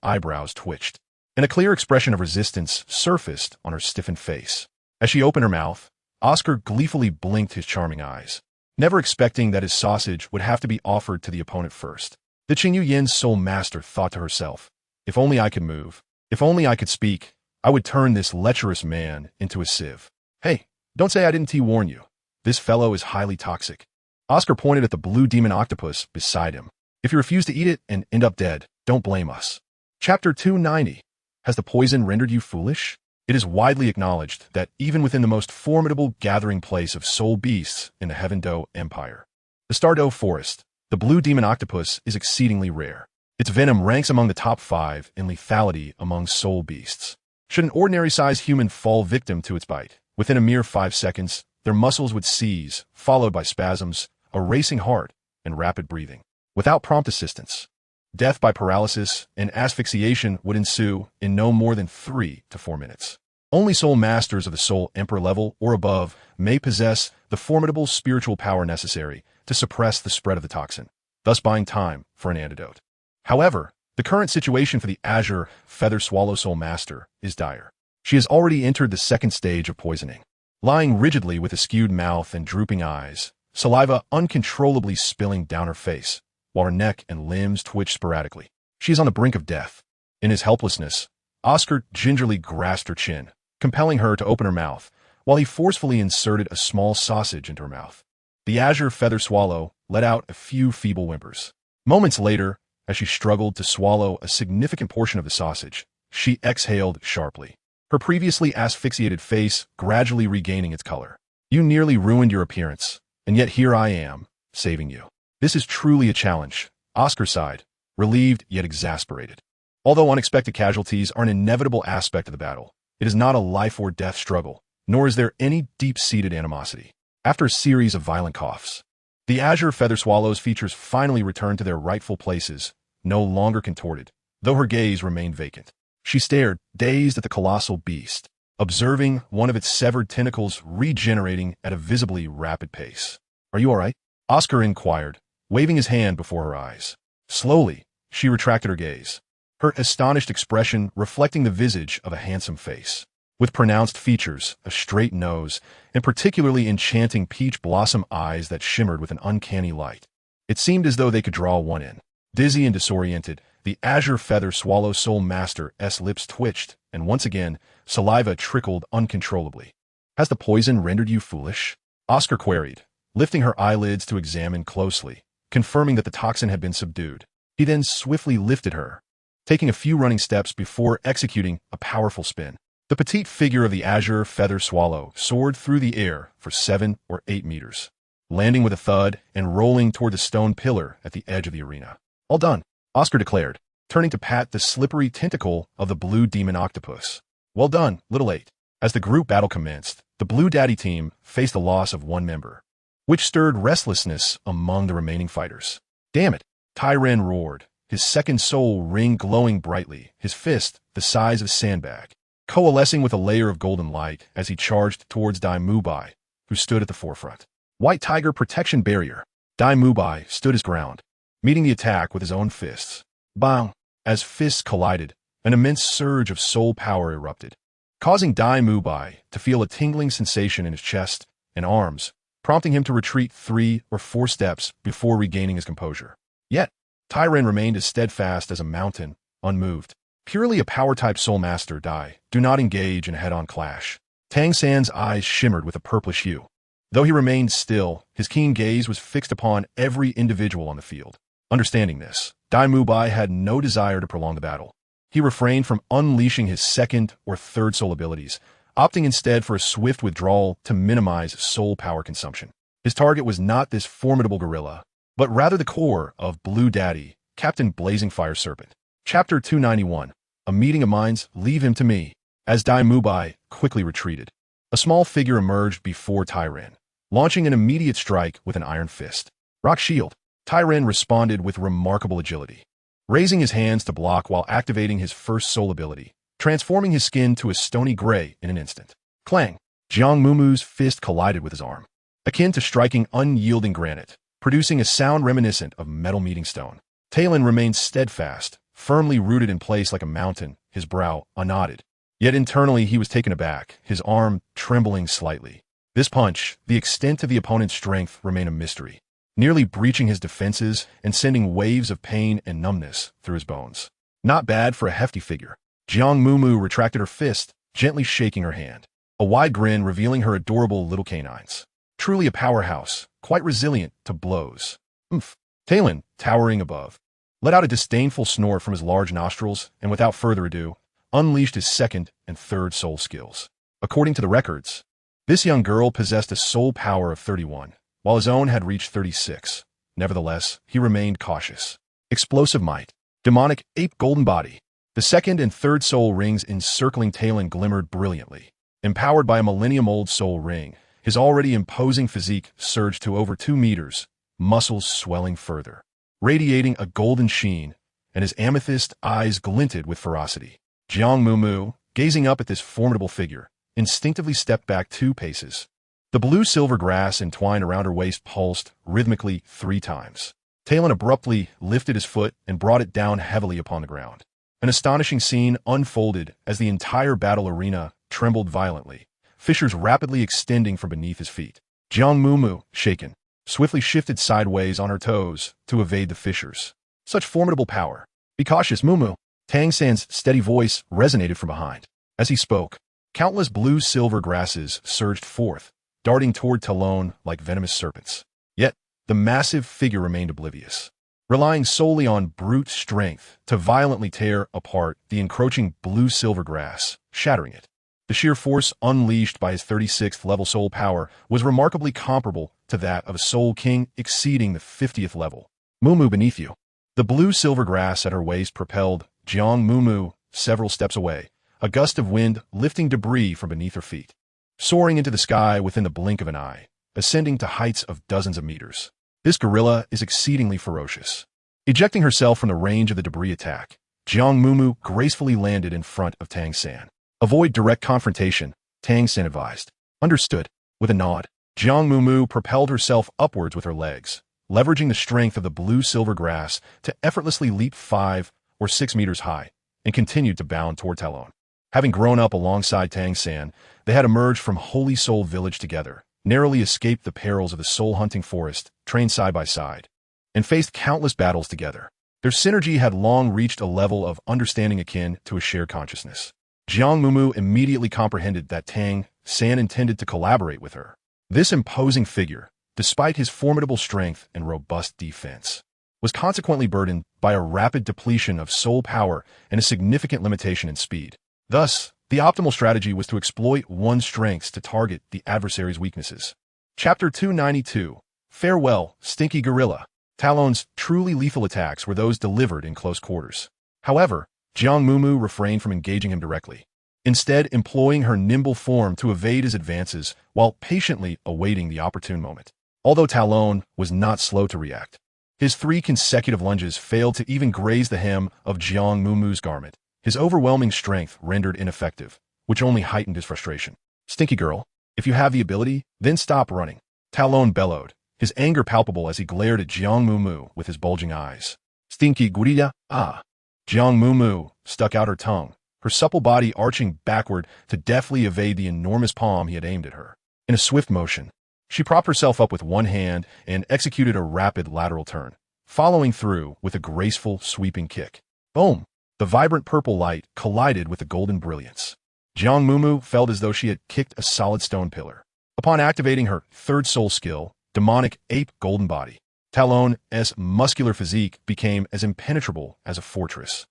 eyebrows twitched, and a clear expression of resistance surfaced on her stiffened face. As she opened her mouth, Oscar gleefully blinked his charming eyes, never expecting that his sausage would have to be offered to the opponent first. The Qingyu Yin's soul master thought to herself, if only I could move, if only I could speak, I would turn this lecherous man into a sieve. Hey, don't say I didn't warn you. This fellow is highly toxic. Oscar pointed at the blue demon octopus beside him. If you refuse to eat it and end up dead, don't blame us. Chapter 290. Has the poison rendered you foolish? It is widely acknowledged that even within the most formidable gathering place of soul beasts in the Heaven Do Empire, the Stardo Forest, the blue demon octopus is exceedingly rare. Its venom ranks among the top 5 in lethality among soul beasts. Should an ordinary-sized human fall victim to its bite, within a mere 5 seconds, their muscles would seize, followed by spasms, a racing heart, and rapid breathing. Without prompt assistance, death by paralysis and asphyxiation would ensue in no more than 3 to 4 minutes. Only soul masters of the soul emperor level or above may possess the formidable spiritual power necessary to suppress the spread of the toxin, thus buying time for an antidote. However, the current situation for the Azure Feather Swallow Soul Master is dire. She has already entered the second stage of poisoning. Lying rigidly with a skewed mouth and drooping eyes, saliva uncontrollably spilling down her face, while her neck and limbs twitch sporadically. She is on the brink of death. In his helplessness, Oscar gingerly grasped her chin, compelling her to open her mouth, while he forcefully inserted a small sausage into her mouth. The Azure Feather Swallow let out a few feeble whimpers. Moments later, as she struggled to swallow a significant portion of the sausage, she exhaled sharply, her previously asphyxiated face gradually regaining its color. You nearly ruined your appearance, and yet here I am, saving you. This is truly a challenge, Oscar sighed, relieved yet exasperated. Although unexpected casualties are an inevitable aspect of the battle, it is not a life or death struggle, nor is there any deep-seated animosity. After a series of violent coughs, the Azure Feather Swallow's features finally returned to their rightful places, no longer contorted, though her gaze remained vacant. She stared, dazed at the colossal beast, observing one of its severed tentacles regenerating at a visibly rapid pace. Are you all right? Oscar inquired, waving his hand before her eyes. Slowly, she retracted her gaze, her astonished expression reflecting the visage of a handsome face, with pronounced features, a straight nose, and particularly enchanting peach blossom eyes that shimmered with an uncanny light. It seemed as though they could draw one in. Dizzy and disoriented, the Azure Feather Swallow Soul Master's lips twitched, and once again, saliva trickled uncontrollably. Has the poison rendered you foolish? Oscar queried, lifting her eyelids to examine closely, confirming that the toxin had been subdued. He then swiftly lifted her, taking a few running steps before executing a powerful spin. The petite figure of the Azure Feather Swallow soared through the air for 7 or 8 meters, landing with a thud and rolling toward the stone pillar at the edge of the arena. All done, Oscar declared, turning to pat the slippery tentacle of the blue demon octopus. Well done, little 8. As the group battle commenced, the Blue Daddy team faced the loss of one member, which stirred restlessness among the remaining fighters. Damn it, Tyren roared, his second soul ring glowing brightly, his fist the size of a sandbag, coalescing with a layer of golden light as he charged towards Dai Mubai, who stood at the forefront. White Tiger Protection Barrier. Dai Mubai stood his ground, meeting the attack with his own fists. Bang! As fists collided, an immense surge of soul power erupted, causing Dai Mubai to feel a tingling sensation in his chest and arms, prompting him to retreat 3 or 4 steps before regaining his composure. Yet, Tyren remained as steadfast as a mountain, unmoved. Purely a power-type soul master, Dai, do not engage in a head-on clash. Tang San's eyes shimmered with a purplish hue. Though he remained still, his keen gaze was fixed upon every individual on the field. Understanding this, Dai Mubai had no desire to prolong the battle. He refrained from unleashing his second or third soul abilities, opting instead for a swift withdrawal to minimize soul power consumption. His target was not this formidable gorilla, but rather the core of Blue Daddy, Captain Blazing Fire Serpent. Chapter 291. A meeting of minds, leave him to me. As Dai Mubai quickly retreated, a small figure emerged before Tyren, launching an immediate strike with an iron fist. Rock Shield. Tyren responded with remarkable agility, raising his hands to block while activating his first soul ability, transforming his skin to a stony gray in an instant. Clang! Jiang Mumu's fist collided with his arm, akin to striking unyielding granite, producing a sound reminiscent of metal meeting stone. Talon remained steadfast, firmly rooted in place like a mountain, his brow unknotted. Yet internally he was taken aback, his arm trembling slightly. This punch, the extent of the opponent's strength, remained a mystery, nearly breaching his defenses and sending waves of pain and numbness through his bones. Not bad for a hefty figure. Jiang Mumu retracted her fist, gently shaking her hand, a wide grin revealing her adorable little canines. Truly a powerhouse, quite resilient to blows. Oomph. Talon, towering above, let out a disdainful snort from his large nostrils and without further ado, unleashed his second and third soul skills. According to the records, this young girl possessed a soul power of 31, while his own had reached 36. Nevertheless, he remained cautious. Explosive might. Demonic ape golden body. The second and third soul rings encircling Talon glimmered brilliantly. Empowered by a millennium-old soul ring, his already imposing physique surged to over 2 meters, muscles swelling further, radiating a golden sheen, and his amethyst eyes glinted with ferocity. Jiang Mumu, gazing up at this formidable figure, instinctively stepped back 2 paces. The blue-silver grass entwined around her waist pulsed rhythmically 3 times. Talon abruptly lifted his foot and brought it down heavily upon the ground. An astonishing scene unfolded as the entire battle arena trembled violently, fissures rapidly extending from beneath his feet. Jiang Mumu, shaken, swiftly shifted sideways on her toes to evade the fissures. Such formidable power. Be cautious, Mumu. Tang San's steady voice resonated from behind. As he spoke, countless blue-silver grasses surged forth, darting toward Talon like venomous serpents. Yet, the massive figure remained oblivious, relying solely on brute strength to violently tear apart the encroaching blue-silver grass, shattering it. The sheer force unleashed by his 36th level soul power was remarkably comparable to that of a soul king exceeding the 50th level. Mumu beneath you. The blue-silver grass at her waist propelled Jiang Mumu several steps away, a gust of wind lifting debris from beneath her feet, soaring into the sky within the blink of an eye, ascending to heights of dozens of meters. This gorilla is exceedingly ferocious. Ejecting herself from the range of the debris attack, Jiang Mumu gracefully landed in front of Tang San. Avoid direct confrontation, Tang San advised. Understood. With a nod, Jiang Mumu propelled herself upwards with her legs, leveraging the strength of the blue-silver grass to effortlessly leap 5 or 6 meters high, and continued to bound toward Talon. Having grown up alongside Tang San, they had emerged from Holy Soul Village together, narrowly escaped the perils of the soul-hunting forest, trained side by side, and faced countless battles together. Their synergy had long reached a level of understanding akin to a shared consciousness. Jiang Mumu immediately comprehended that Tang San intended to collaborate with her. This imposing figure, despite his formidable strength and robust defense, was consequently burdened by a rapid depletion of soul power and a significant limitation in speed. Thus, the optimal strategy was to exploit one's strengths to target the adversary's weaknesses. Chapter 292. Farewell, Stinky Gorilla. Talon's truly lethal attacks were those delivered in close quarters. However, Jiang Mumu refrained from engaging him directly, instead employing her nimble form to evade his advances while patiently awaiting the opportune moment. Although Talon was not slow to react, his 3 consecutive lunges failed to even graze the hem of Jiang Mumu's garment. His overwhelming strength rendered ineffective, which only heightened his frustration. Stinky girl, if you have the ability, then stop running. Talon bellowed, his anger palpable as he glared at Jiang Mumu with his bulging eyes. Stinky gorilla, ah. Jiang Mumu stuck out her tongue, her supple body arching backward to deftly evade the enormous palm he had aimed at her. In a swift motion, she propped herself up with one hand and executed a rapid lateral turn, following through with a graceful, sweeping kick. Boom! The vibrant purple light collided with the golden brilliance. Jiang Mumu felt as though she had kicked a solid stone pillar. Upon activating her 3rd soul skill, Demonic Ape Golden Body, Talon's muscular physique became as impenetrable as a fortress.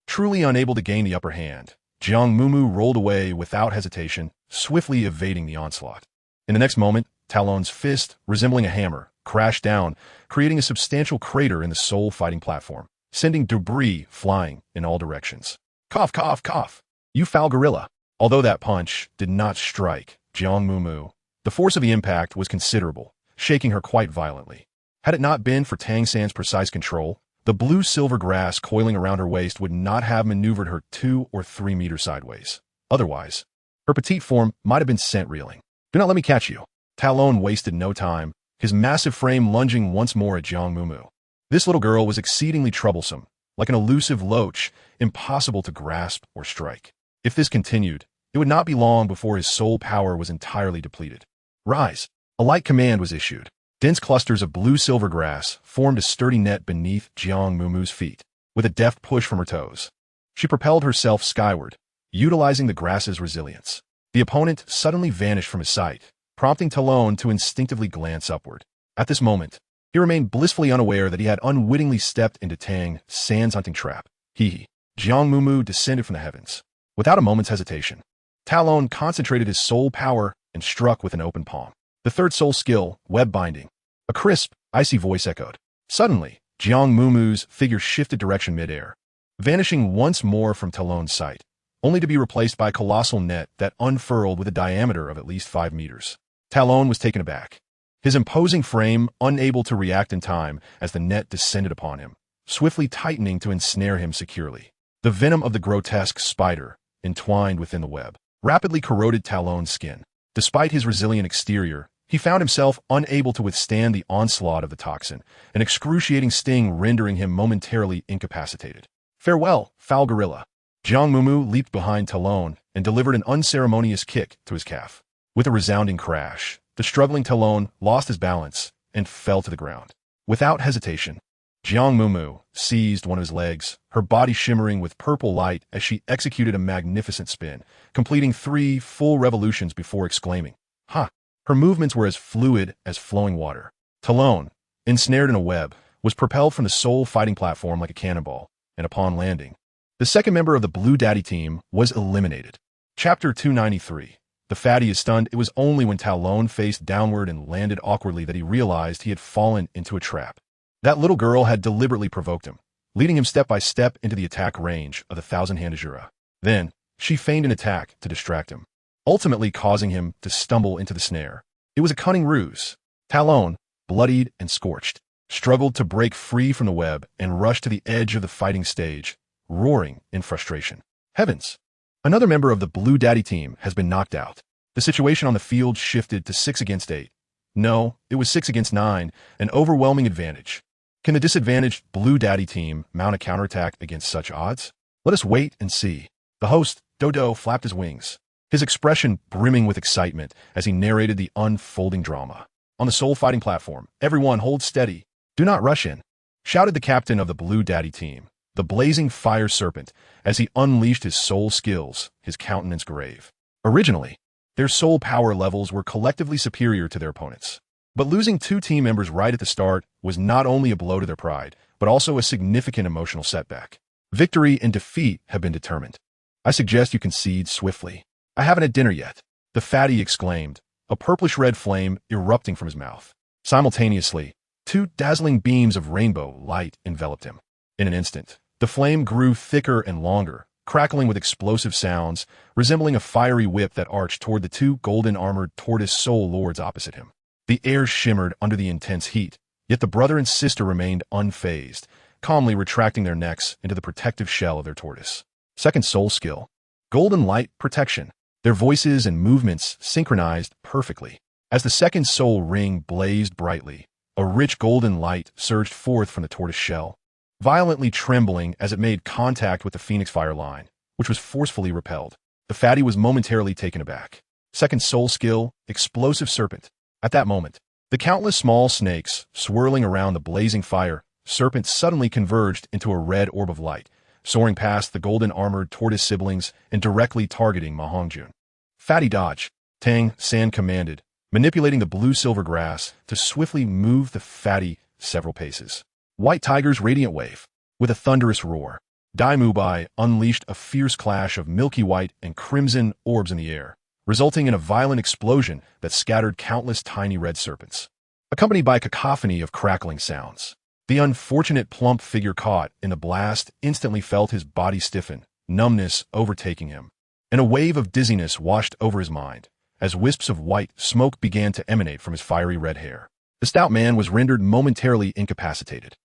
Truly unable to gain the upper hand, Jiang Mumu rolled away without hesitation, swiftly evading the onslaught. In the next moment, Talon's fist, resembling a hammer, crashed down, creating a substantial crater in the soul-fighting platform, sending debris flying in all directions. Cough, cough, cough. You foul gorilla. Although that punch did not strike Jiang Mumu, the force of the impact was considerable, shaking her quite violently. Had it not been for Tang San's precise control, the blue-silver grass coiling around her waist would not have maneuvered her 2 or 3 meters sideways. Otherwise, her petite form might have been sent reeling. Do not let me catch you. Talon wasted no time, his massive frame lunging once more at Jiang Mumu. This little girl was exceedingly troublesome, like an elusive loach, impossible to grasp or strike. If this continued, it would not be long before his soul power was entirely depleted. Rise. A light command was issued. Dense clusters of blue-silver grass formed a sturdy net beneath Jiang Mumu's feet. With a deft push from her toes, she propelled herself skyward, utilizing the grass's resilience. The opponent suddenly vanished from his sight, prompting Talon to instinctively glance upward. At this moment, he remained blissfully unaware that he had unwittingly stepped into Tang San's hunting trap. Jiang Mumu descended from the heavens. Without a moment's hesitation, Talon concentrated his soul power and struck with an open palm. The third soul skill, web binding. A crisp, icy voice echoed. Suddenly, Jiang Mumu's figure shifted direction mid-air, vanishing once more from Talon's sight, only to be replaced by a colossal net that unfurled with a diameter of at least 5 meters. Talon was taken aback, his imposing frame unable to react in time as the net descended upon him, swiftly tightening to ensnare him securely. The venom of the grotesque spider, entwined within the web, rapidly corroded Talon's skin. Despite his resilient exterior, he found himself unable to withstand the onslaught of the toxin, an excruciating sting rendering him momentarily incapacitated. Farewell, foul gorilla. Jiang Mumu leaped behind Talon and delivered an unceremonious kick to his calf. With a resounding crash, the struggling Talon lost his balance and fell to the ground. Without hesitation, Jiang Mumu seized one of his legs, her body shimmering with purple light as she executed a magnificent spin, completing 3 full revolutions before exclaiming, "Ha!" Her movements were as fluid as flowing water. Talon, ensnared in a web, was propelled from the soul fighting platform like a cannonball, and upon landing, the second member of the Blue Daddy team was eliminated. Chapter 293. The fatty is stunned. It was only when Talon faced downward and landed awkwardly that he realized he had fallen into a trap. That little girl had deliberately provoked him, leading him step by step into the attack range of the thousand-hand Azura. Then, she feigned an attack to distract him, ultimately causing him to stumble into the snare. It was a cunning ruse. Talon, bloodied and scorched, struggled to break free from the web and rushed to the edge of the fighting stage, roaring in frustration. Heavens! Another member of the Blue Daddy team has been knocked out. The situation on the field shifted to 6 against 8. No, it was 6 against 9, an overwhelming advantage. Can the disadvantaged Blue Daddy team mount a counterattack against such odds? Let us wait and see. The host, Douluo, flapped his wings, his expression brimming with excitement as he narrated the unfolding drama. On the soul fighting platform, everyone hold steady. Do not rush in, shouted the captain of the Blue Daddy team, the blazing fire serpent, as he unleashed his soul skills, his countenance grave. Originally, their soul power levels were collectively superior to their opponents. But losing 2 team members right at the start was not only a blow to their pride, but also a significant emotional setback. Victory and defeat have been determined. I suggest you concede swiftly. I haven't had dinner yet, the fatty exclaimed, a purplish-red flame erupting from his mouth. Simultaneously, 2 dazzling beams of rainbow light enveloped him. In an instant, the flame grew thicker and longer, crackling with explosive sounds, resembling a fiery whip that arched toward the 2 golden-armored tortoise soul lords opposite him. The air shimmered under the intense heat, yet the brother and sister remained unfazed, calmly retracting their necks into the protective shell of their tortoise. Second soul skill, golden light protection. Their voices and movements synchronized perfectly. As the second soul ring blazed brightly, a rich golden light surged forth from the tortoise shell, violently trembling as it made contact with the phoenix fire line, which was forcefully repelled. The fatty was momentarily taken aback. Second soul skill, explosive serpent. At that moment, the countless small snakes swirling around the blazing fire serpent suddenly converged into a red orb of light, soaring past the golden-armored tortoise siblings and directly targeting Ma Hongjun. Fatty dodge, Tang San commanded, manipulating the blue-silver grass to swiftly move the fatty several paces. White Tiger's radiant wave. With a thunderous roar, Dai Mubai unleashed a fierce clash of milky white and crimson orbs in the air, resulting in a violent explosion that scattered countless tiny red serpents, accompanied by a cacophony of crackling sounds. The unfortunate plump figure caught in the blast instantly felt his body stiffen, numbness overtaking him, and a wave of dizziness washed over his mind as wisps of white smoke began to emanate from his fiery red hair. The stout man was rendered momentarily incapacitated.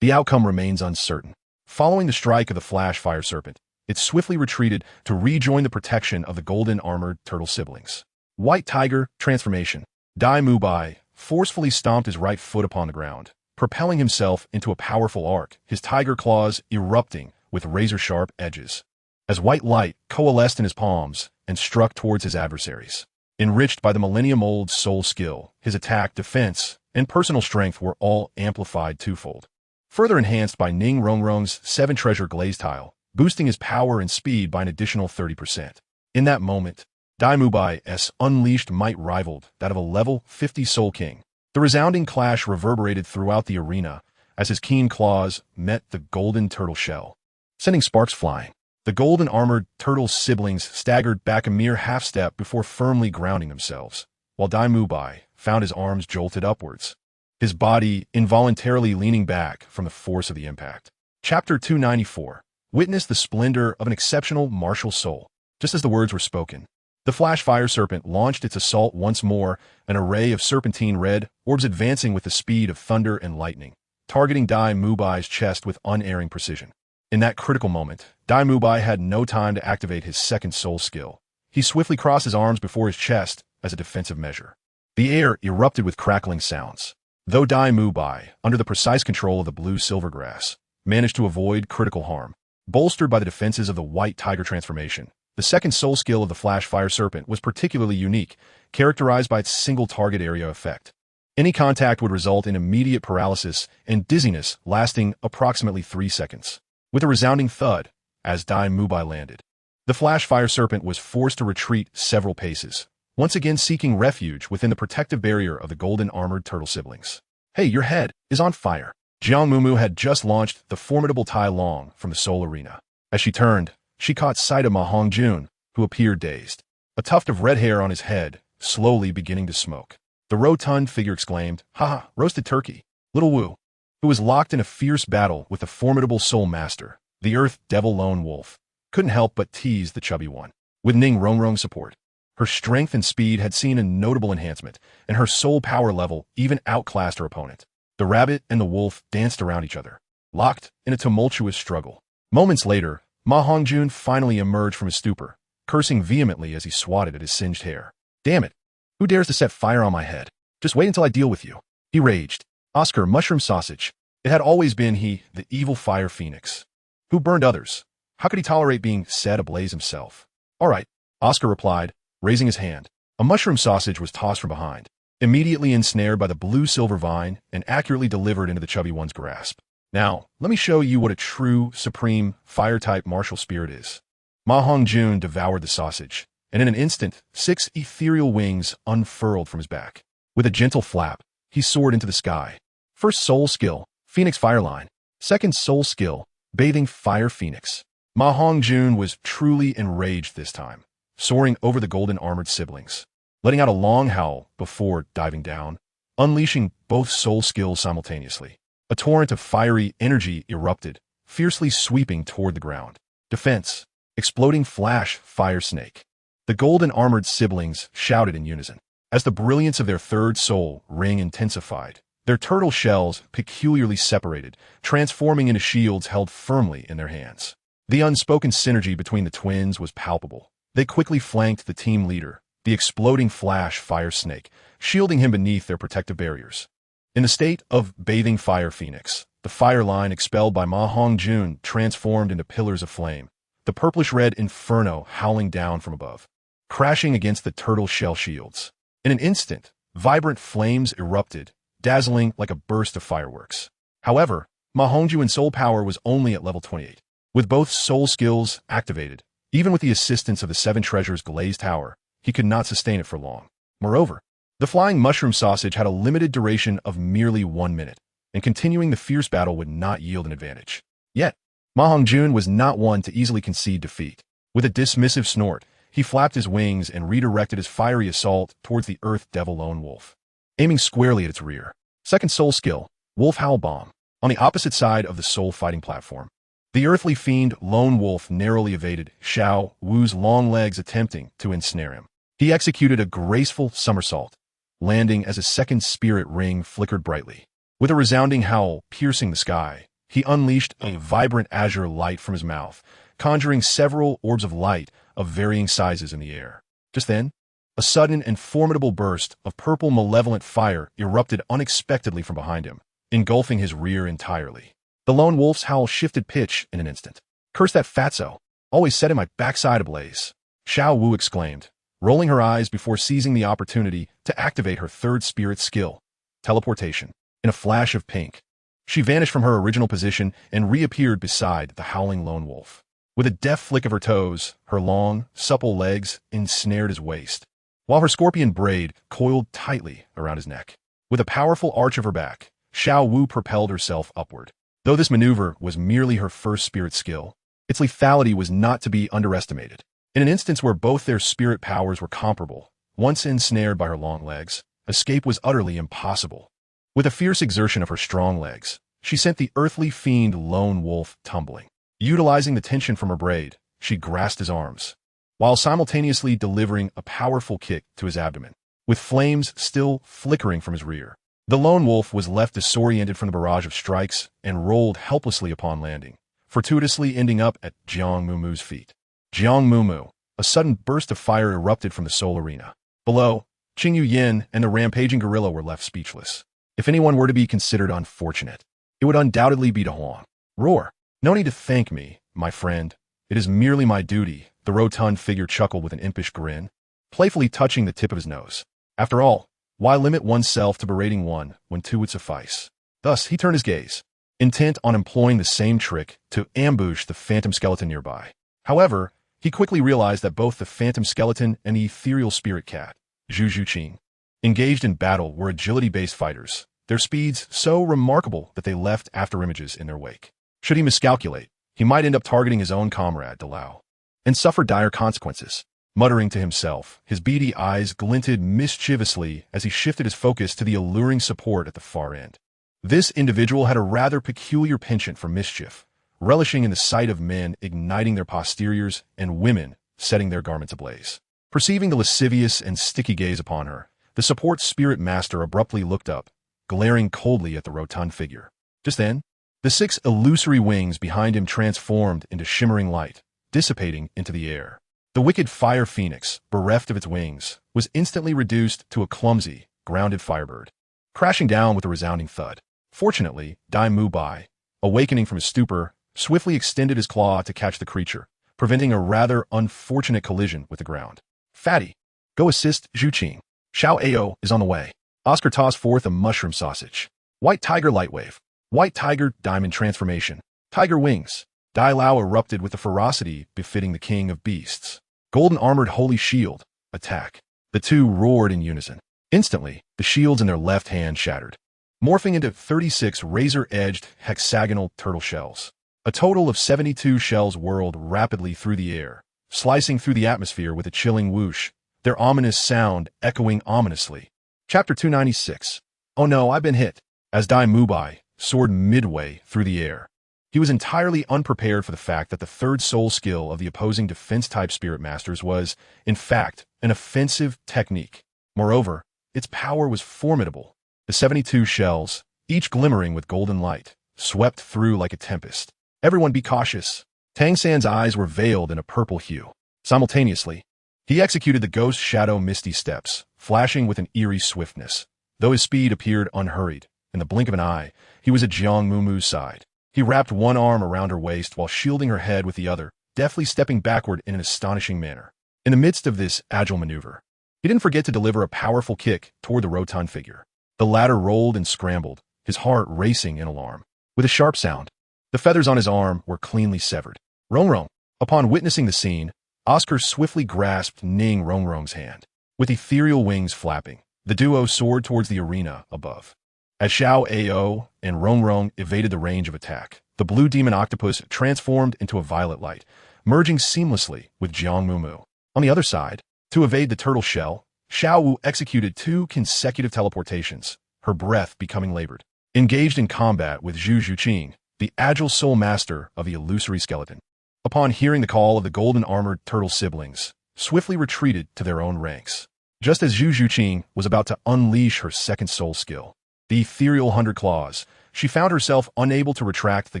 The outcome remains uncertain. Following the strike of the flash fire serpent, it swiftly retreated to rejoin the protection of the golden-armored turtle siblings. White Tiger transformation. Dai Mubai forcefully stomped his right foot upon the ground, propelling himself into a powerful arc, his tiger claws erupting with razor-sharp edges. As white light coalesced in his palms and struck towards his adversaries, Enriched by the millennium-old soul skill, his attack, defense, and personal strength were all amplified twofold. Further enhanced by Ning Rongrong's 7-treasure glaze tile, boosting his power and speed by an additional 30%. In that moment, Dai Mubai's unleashed might rivaled that of a level 50 Soul King. The resounding clash reverberated throughout the arena as his keen claws met the golden turtle shell, sending sparks flying. The golden-armored turtle's siblings staggered back a mere half-step before firmly grounding themselves, while Dai Mubai found his arms jolted upwards, his body involuntarily leaning back from the force of the impact. Chapter 294. Witness the splendor of an exceptional martial soul. Just as the words were spoken, the flash fire serpent launched its assault once more, an array of serpentine red orbs advancing with the speed of thunder and lightning, targeting Dai Mubai's chest with unerring precision. In that critical moment, Dai Mubai had no time to activate his second soul skill. He swiftly crossed his arms before his chest as a defensive measure. The air erupted with crackling sounds. Though Dai Mubai, under the precise control of the blue silvergrass, managed to avoid critical harm, bolstered by the defenses of the white tiger transformation, the second soul skill of the flash fire serpent was particularly unique, characterized by its single target area effect. Any contact would result in immediate paralysis and dizziness lasting approximately 3 seconds. With a resounding thud, as Dai Mubai landed, the flash fire serpent was forced to retreat several paces, once again seeking refuge within the protective barrier of the golden-armored turtle siblings. Hey, your head is on fire. Jiang Mumu had just launched the formidable Tai Long from the soul arena. As she turned, she caught sight of Ma Hongjun, who appeared dazed, a tuft of red hair on his head, slowly beginning to smoke. The rotund figure exclaimed, "Haha, roasted turkey." Little Wu, who was locked in a fierce battle with the formidable soul master, the Earth Devil Lone Wolf, couldn't help but tease the chubby one. With Ning Rongrong's support, her strength and speed had seen a notable enhancement, and her soul power level even outclassed her opponent. The rabbit and the wolf danced around each other, locked in a tumultuous struggle. Moments later, Ma Hongjun finally emerged from his stupor, cursing vehemently as he swatted at his singed hair. "Damn it! Who dares to set fire on my head? Just wait until I deal with you," he raged. Oscar Mushroom Sausage. It had always been he, the evil fire phoenix, who burned others. How could he tolerate being set ablaze himself? "All right," Oscar replied, raising his hand. A mushroom sausage was tossed from behind, immediately ensnared by the blue-silver vine and accurately delivered into the chubby one's grasp. "Now, let me show you what a true, supreme, fire-type martial spirit is." Ma Hongjun devoured the sausage, and in an instant, 6 ethereal wings unfurled from his back. With a gentle flap, he soared into the sky. First soul skill, Phoenix Fireline. Second soul skill, Bathing Fire Phoenix. Ma Hongjun was truly enraged this time, soaring over the golden-armored siblings, letting out a long howl before diving down, unleashing both soul skills simultaneously. A torrent of fiery energy erupted, fiercely sweeping toward the ground. Defense. Exploding Flash Fire Snake. The golden-armored siblings shouted in unison. As the brilliance of their third soul ring intensified, their turtle shells peculiarly separated, transforming into shields held firmly in their hands. The unspoken synergy between the twins was palpable. They quickly flanked the team leader, the exploding Flash Fire Snake, shielding him beneath their protective barriers. In the state of Bathing Fire Phoenix, the fire line expelled by Ma Hongjun transformed into pillars of flame, the purplish-red inferno howling down from above, crashing against the turtle shell shields. In an instant, vibrant flames erupted, dazzling like a burst of fireworks. However, Ma Hongjun's soul power was only at level 28. With both soul skills activated, even with the assistance of the 7 treasures glazed tower, he could not sustain it for long. Moreover, the flying mushroom sausage had a limited duration of merely 1 minute, and continuing the fierce battle would not yield an advantage. Yet, Ma Hongjun was not one to easily concede defeat. With a dismissive snort, he flapped his wings and redirected his fiery assault towards the Earth Devil Lone Wolf, aiming squarely at its rear. Second soul skill, Wolf Howl Bomb. On the opposite side of the soul fighting platform, the earthly fiend Lone Wolf narrowly evaded Xiao Wu's long legs attempting to ensnare him. He executed a graceful somersault, landing as a second spirit ring flickered brightly. With a resounding howl piercing the sky, he unleashed a vibrant azure light from his mouth, conjuring several orbs of light of varying sizes in the air. Just then, a sudden and formidable burst of purple malevolent fire erupted unexpectedly from behind him, engulfing his rear entirely. The lone wolf's howl shifted pitch in an instant. "Curse that fatso! Always setting my backside ablaze!" Xiao Wu exclaimed, rolling her eyes before seizing the opportunity to activate her third spirit skill, teleportation. In a flash of pink, she vanished from her original position and reappeared beside the howling lone wolf. With a deft flick of her toes, her long, supple legs ensnared his waist, while her scorpion braid coiled tightly around his neck. With a powerful arch of her back, Xiao Wu propelled herself upward. Though this maneuver was merely her first spirit skill, its lethality was not to be underestimated. In an instance where both their spirit powers were comparable, once ensnared by her long legs, escape was utterly impossible. With a fierce exertion of her strong legs, she sent the earthly fiend lone wolf tumbling. Utilizing the tension from her braid, she grasped his arms, while simultaneously delivering a powerful kick to his abdomen. With flames still flickering from his rear, the lone wolf was left disoriented from the barrage of strikes and rolled helplessly upon landing, fortuitously ending up at Jiang Mumu's feet. Jiang Mumu, a sudden burst of fire erupted from the soul arena. Below, Qingyu Yin and the rampaging gorilla were left speechless. If anyone were to be considered unfortunate, it would undoubtedly be Huang. Roar. No need to thank me, my friend. It is merely my duty, the rotund figure chuckled with an impish grin, playfully touching the tip of his nose. After all, why limit oneself to berating one when two would suffice? Thus, he turned his gaze, intent on employing the same trick to ambush the phantom skeleton nearby. However, he quickly realized that both the phantom skeleton and the ethereal spirit cat, Zhu Zhuqing, engaged in battle were agility-based fighters, their speeds so remarkable that they left afterimages in their wake. Should he miscalculate, he might end up targeting his own comrade, Douluo, and suffer dire consequences. Muttering to himself, his beady eyes glinted mischievously as he shifted his focus to the alluring support at the far end. This individual had a rather peculiar penchant for mischief, relishing in the sight of men igniting their posteriors and women setting their garments ablaze. Perceiving the lascivious and sticky gaze upon her, the support spirit master abruptly looked up, glaring coldly at the rotund figure. Just then, the 6 illusory wings behind him transformed into shimmering light, dissipating into the air. The wicked fire phoenix, bereft of its wings, was instantly reduced to a clumsy, grounded firebird, crashing down with a resounding thud. Fortunately, Dai Mu Bai, awakening from his stupor, swiftly extended his claw to catch the creature, preventing a rather unfortunate collision with the ground. Fatty, go assist Zhuqing. Xiao Ao is on the way. Oscar tossed forth a mushroom sausage. White tiger light wave. White tiger diamond transformation. Tiger wings. Dai Lao erupted with the ferocity befitting the king of beasts. Golden armored holy shield. Attack. The two roared in unison. Instantly, the shields in their left hand shattered, morphing into 36 razor-edged hexagonal turtle shells. A total of 72 shells whirled rapidly through the air, slicing through the atmosphere with a chilling whoosh, their ominous sound echoing ominously. Chapter 296. Oh no, I've been hit. As Dai Mubai soared midway through the air, he was entirely unprepared for the fact that the third soul skill of the opposing defense-type spirit masters was, in fact, an offensive technique. Moreover, its power was formidable. The 72 shells, each glimmering with golden light, swept through like a tempest. Everyone be cautious. Tang San's eyes were veiled in a purple hue. Simultaneously, he executed the ghost shadow misty steps, flashing with an eerie swiftness. Though his speed appeared unhurried, in the blink of an eye, he was at Jiang Mumu's side. He wrapped one arm around her waist while shielding her head with the other, deftly stepping backward in an astonishing manner. In the midst of this agile maneuver, he didn't forget to deliver a powerful kick toward the rotund figure. The latter rolled and scrambled, his heart racing in alarm. With a sharp sound, the feathers on his arm were cleanly severed. Rong Rong. Upon witnessing the scene, Oscar swiftly grasped Ning Rong Rong's hand. With ethereal wings flapping, the duo soared towards the arena above. As Xiao Ao and Rong Rong evaded the range of attack, the blue demon octopus transformed into a violet light, merging seamlessly with Jiang Mumu. On the other side, to evade the turtle shell, Xiao Wu executed 2 consecutive teleportations, her breath becoming labored. Engaged in combat with Zhu Zhuqing, the agile soul master of the illusory skeleton, upon hearing the call of the golden-armored turtle siblings, swiftly retreated to their own ranks. Just as Zhu Zhuqing was about to unleash her second soul skill, the ethereal 100 claws, she found herself unable to retract the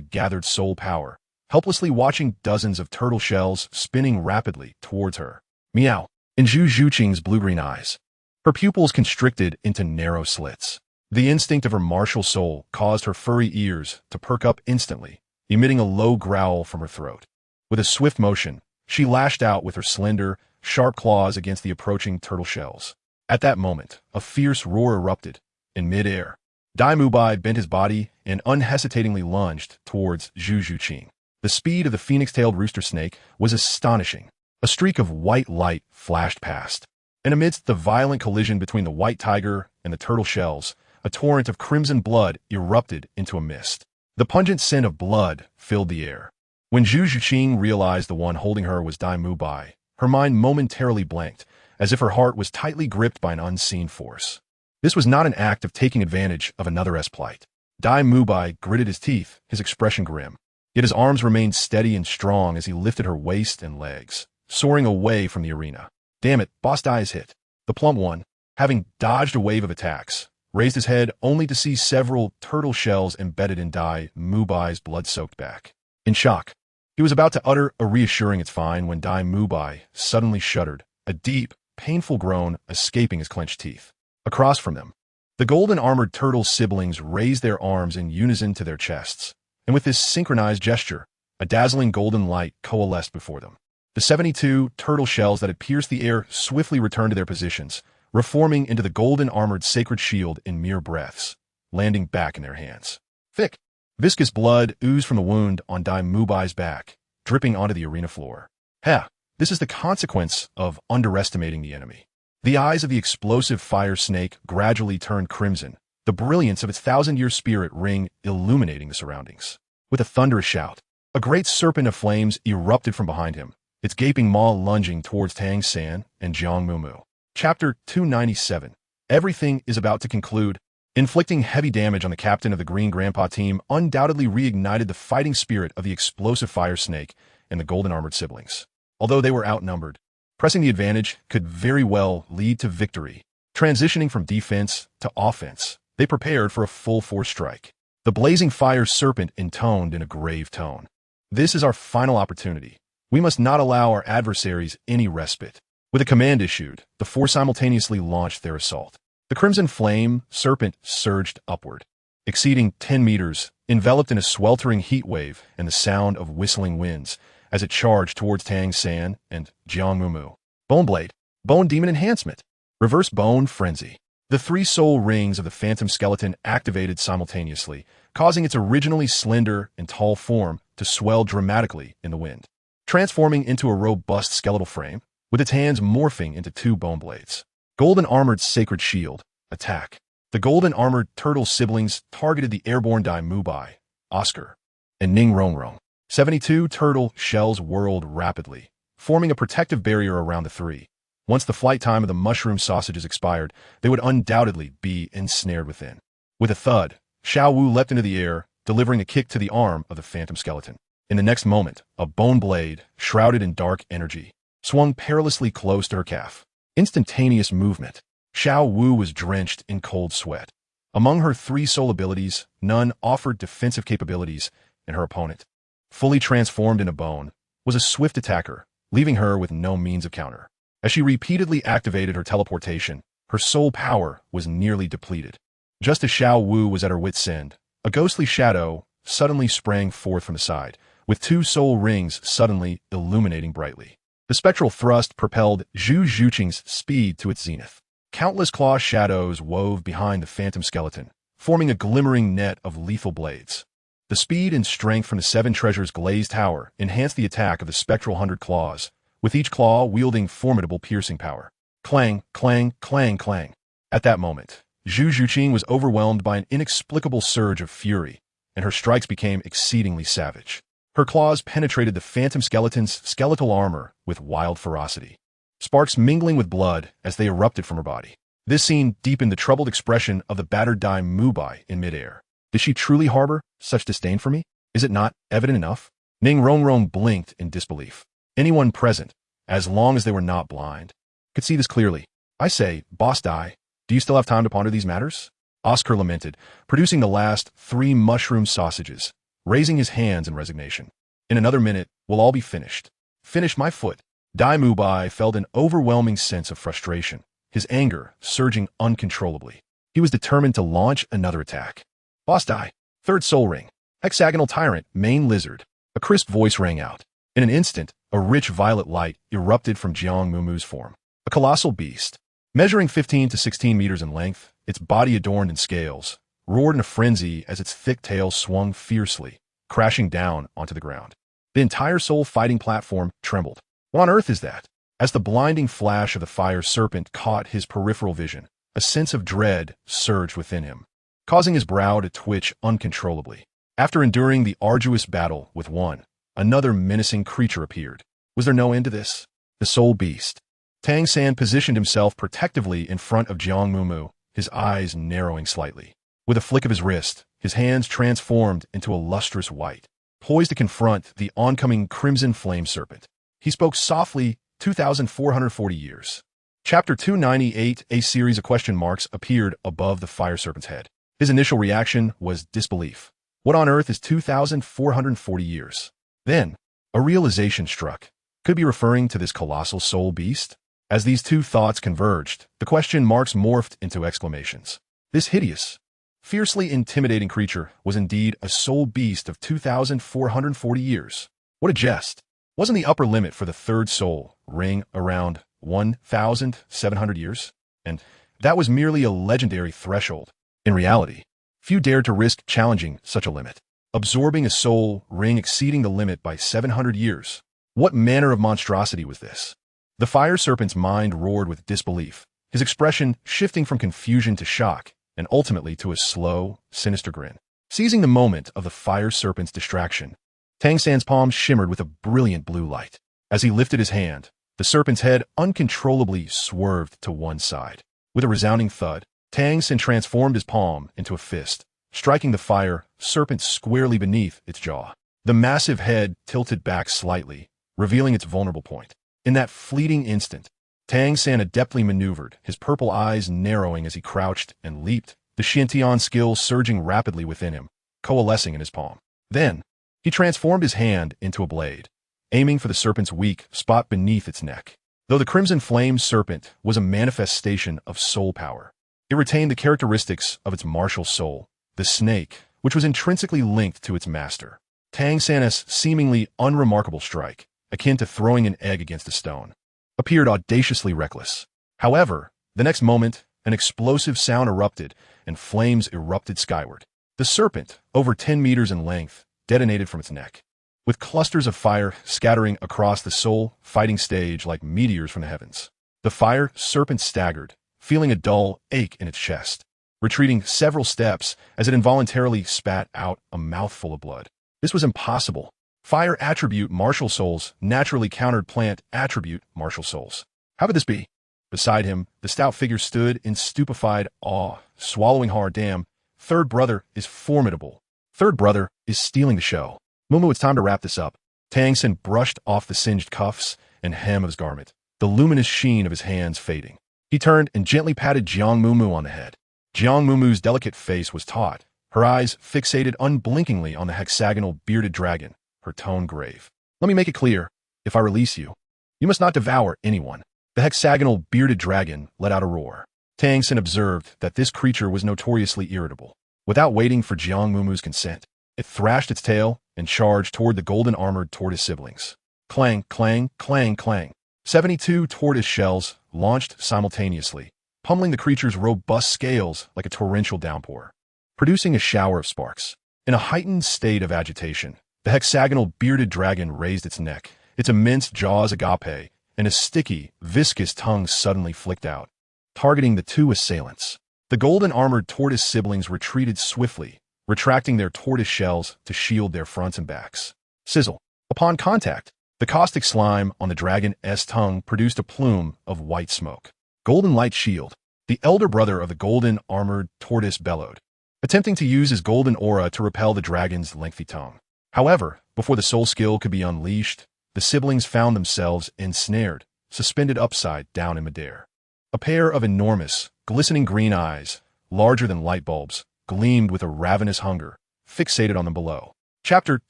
gathered soul power, helplessly watching dozens of turtle shells spinning rapidly towards her. Meow. In Zhu Zhuqing's blue-green eyes, her pupils constricted into narrow slits. The instinct of her martial soul caused her furry ears to perk up instantly, emitting a low growl from her throat. With a swift motion, she lashed out with her slender, sharp claws against the approaching turtle shells. At that moment, a fierce roar erupted in mid-air. Dai Mubai bent his body and unhesitatingly lunged towards Zhu Zhuqing. The speed of the phoenix-tailed rooster snake was astonishing. A streak of white light flashed past, and amidst the violent collision between the white tiger and the turtle shells, a torrent of crimson blood erupted into a mist. The pungent scent of blood filled the air. When Zhu Zhuqing realized the one holding her was Dai Mubai, her mind momentarily blanked, as if her heart was tightly gripped by an unseen force. This was not an act of taking advantage of another's plight. Dai Mubai gritted his teeth, his expression grim. Yet his arms remained steady and strong as he lifted her waist and legs, soaring away from the arena. Damn it, Boss Dai is hit. The plump one, having dodged a wave of attacks, raised his head only to see several turtle shells embedded in Dai Mubai's blood-soaked back. In shock, he was about to utter a reassuring "it's fine" when Dai Mubai suddenly shuddered, a deep, painful groan escaping his clenched teeth. Across from them, the golden-armored turtle siblings raised their arms in unison to their chests, and with this synchronized gesture, a dazzling golden light coalesced before them. The 72 turtle shells that had pierced the air swiftly returned to their positions, reforming into the golden-armored sacred shield in mere breaths, landing back in their hands. Thick, viscous blood oozed from the wound on Dai Mubai's back, dripping onto the arena floor. This is the consequence of underestimating the enemy. The eyes of the explosive fire snake gradually turned crimson, the brilliance of its thousand-year spirit ring illuminating the surroundings. With a thunderous shout, a great serpent of flames erupted from behind him, its gaping maw lunging towards Tang San and Jiang Mumu. Chapter 297. Everything is about to conclude. Inflicting heavy damage on the captain of the Green Grandpa team undoubtedly reignited the fighting spirit of the explosive fire snake and the golden-armored siblings. Although they were outnumbered, pressing the advantage could very well lead to victory. Transitioning from defense to offense, they prepared for a full-force strike. The blazing fire serpent intoned in a grave tone. This is our final opportunity. We must not allow our adversaries any respite. With a command issued, the four simultaneously launched their assault. The crimson flame serpent surged upward, exceeding 10 meters, enveloped in a sweltering heat wave and the sound of whistling winds, as it charged towards Tang San and Jiang Mumu. Bone Blade, Bone Demon Enhancement, Reverse Bone Frenzy. The three soul rings of the phantom skeleton activated simultaneously, causing its originally slender and tall form to swell dramatically in the wind, transforming into a robust skeletal frame, with its hands morphing into two bone blades. Golden-armored sacred shield, attack. The golden-armored turtle siblings targeted the airborne Dai Mubai, Oscar, and Ning Rongrong. 72 turtle shells whirled rapidly, forming a protective barrier around the three. Once the flight time of the mushroom sausages expired, they would undoubtedly be ensnared within. With a thud, Xiao Wu leapt into the air, delivering a kick to the arm of the phantom skeleton. In the next moment, a bone blade, shrouded in dark energy, swung perilously close to her calf. Instantaneous movement. Xiao Wu was drenched in cold sweat. Among her three soul abilities, none offered defensive capabilities, and her opponent, fully transformed into bone, was a swift attacker, leaving her with no means of counter. As she repeatedly activated her teleportation, her soul power was nearly depleted. Just as Xiao Wu was at her wit's end, a ghostly shadow suddenly sprang forth from the side, with two soul rings suddenly illuminating brightly. The spectral thrust propelled Zhu Zhuqing's speed to its zenith. Countless claw shadows wove behind the phantom skeleton, forming a glimmering net of lethal blades. The speed and strength from the seven treasures' glazed tower enhanced the attack of the spectral 100 claws, with each claw wielding formidable piercing power. Clang, clang, clang, clang. At that moment, Zhu Zhuqing was overwhelmed by an inexplicable surge of fury, and her strikes became exceedingly savage. Her claws penetrated the phantom skeleton's skeletal armor with wild ferocity, sparks mingling with blood as they erupted from her body. This scene deepened the troubled expression of the battered Dai Mubai in midair. Did she truly harbor such disdain for me? Is it not evident enough? Ning Rongrong blinked in disbelief. Anyone present, as long as they were not blind, could see this clearly. I say, Boss Dai, do you still have time to ponder these matters? Oscar lamented, producing the last 3 mushroom sausages, raising his hands in resignation. In another minute, we'll all be finished. Finish my foot. Dai Mubai felt an overwhelming sense of frustration, his anger surging uncontrollably. He was determined to launch another attack. Boss Dai, third soul ring, hexagonal tyrant, main lizard. A crisp voice rang out. In an instant, a rich violet light erupted from Jiang Mumu's form. A colossal beast, measuring 15 to 16 meters in length, its body adorned in scales, roared in a frenzy as its thick tail swung fiercely, crashing down onto the ground. The entire soul fighting platform trembled. What on earth is that? As the blinding flash of the fire serpent caught his peripheral vision, a sense of dread surged within him, causing his brow to twitch uncontrollably. After enduring the arduous battle with one, another menacing creature appeared. Was there no end to this? The soul beast. Tang San positioned himself protectively in front of Jiang Mumu, his eyes narrowing slightly. With a flick of his wrist, his hands transformed into a lustrous white, poised to confront the oncoming crimson flame serpent. He spoke softly, 2,440 years. Chapter 298, a series of question marks appeared above the fire serpent's head. His initial reaction was disbelief. What on earth is 2,440 years? Then, a realization struck. Could it be referring to this colossal soul beast? As these two thoughts converged, the question marks morphed into exclamations. This hideous, fiercely intimidating creature was indeed a soul beast of 2,440 years. What a jest! Wasn't the upper limit for the third soul ring around 1,700 years? And that was merely a legendary threshold. In reality, few dared to risk challenging such a limit. Absorbing a soul ring exceeding the limit by 700 years. What manner of monstrosity was this? The fire serpent's mind roared with disbelief, his expression shifting from confusion to shock, and ultimately to a slow, sinister grin. Seizing the moment of the fire serpent's distraction, Tang San's palm shimmered with a brilliant blue light. As he lifted his hand, the serpent's head uncontrollably swerved to one side. With a resounding thud, Tang San transformed his palm into a fist, striking the fire serpent squarely beneath its jaw. The massive head tilted back slightly, revealing its vulnerable point. In that fleeting instant, Tang San adeptly maneuvered, his purple eyes narrowing as he crouched and leaped, the Xiantian skill surging rapidly within him, coalescing in his palm. Then, he transformed his hand into a blade, aiming for the serpent's weak spot beneath its neck. Though the crimson flame serpent was a manifestation of soul power, it retained the characteristics of its martial soul, the snake, which was intrinsically linked to its master. Tang San's seemingly unremarkable strike, akin to throwing an egg against a stone, appeared audaciously reckless. However, the next moment, an explosive sound erupted, and flames erupted skyward. The serpent, over 10 meters in length, detonated from its neck, with clusters of fire scattering across the soul fighting stage like meteors from the heavens. The fire serpent staggered, feeling a dull ache in its chest, retreating several steps as it involuntarily spat out a mouthful of blood. This was impossible. Fire attribute martial souls naturally countered plant attribute martial souls. How could this be? Beside him, the stout figure stood in stupefied awe, swallowing hard. Damn, third brother is formidable. Third brother is stealing the show. Mumu, it's time to wrap this up. Tang San brushed off the singed cuffs and hem of his garment, the luminous sheen of his hands fading. He turned and gently patted Jiang Mumu on the head. Jiang Mumu's delicate face was taut, her eyes fixated unblinkingly on the hexagonal bearded dragon, her tone grave. Let me make it clear, if I release you, you must not devour anyone. The hexagonal bearded dragon let out a roar. Tang San observed that this creature was notoriously irritable. Without waiting for Jiang Mumu's consent, it thrashed its tail and charged toward the golden-armored tortoise siblings. Clang, clang, clang, clang. 72 tortoise shells launched simultaneously, pummeling the creature's robust scales like a torrential downpour, producing a shower of sparks. In a heightened state of agitation, the hexagonal bearded dragon raised its neck, its immense jaws agape, and a sticky, viscous tongue suddenly flicked out, targeting the two assailants. The golden-armored tortoise siblings retreated swiftly, retracting their tortoise shells to shield their fronts and backs. Sizzle. Upon contact, the caustic slime on the dragon's tongue produced a plume of white smoke. Golden light shield. The elder brother of the golden-armored tortoise bellowed, attempting to use his golden aura to repel the dragon's lengthy tongue. However, before the soul skill could be unleashed, the siblings found themselves ensnared, suspended upside down in midair. A pair of enormous, glistening green eyes, larger than light bulbs, gleamed with a ravenous hunger, fixated on them below. Chapter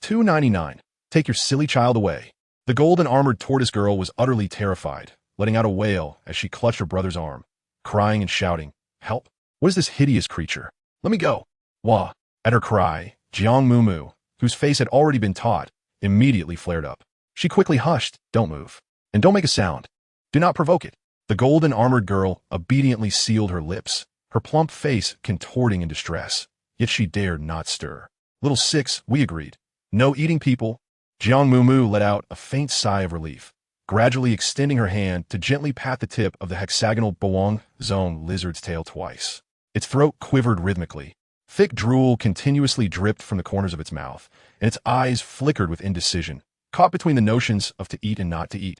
299. Take your silly child away. The golden-armored tortoise girl was utterly terrified, letting out a wail as she clutched her brother's arm, crying and shouting, "Help! What is this hideous creature? Let me go!" Wah! At her cry, Jiang Mumu, whose face had already been taut, immediately flared up. She quickly hushed. Don't move. And don't make a sound. Do not provoke it. The golden armored girl obediently sealed her lips, her plump face contorting in distress. Yet she dared not stir. Little six, we agreed. No eating people. Jiang Mumu let out a faint sigh of relief, gradually extending her hand to gently pat the tip of the hexagonal Boang zone lizard's tail twice. Its throat quivered rhythmically. Thick drool continuously dripped from the corners of its mouth, and its eyes flickered with indecision, caught between the notions of to eat and not to eat.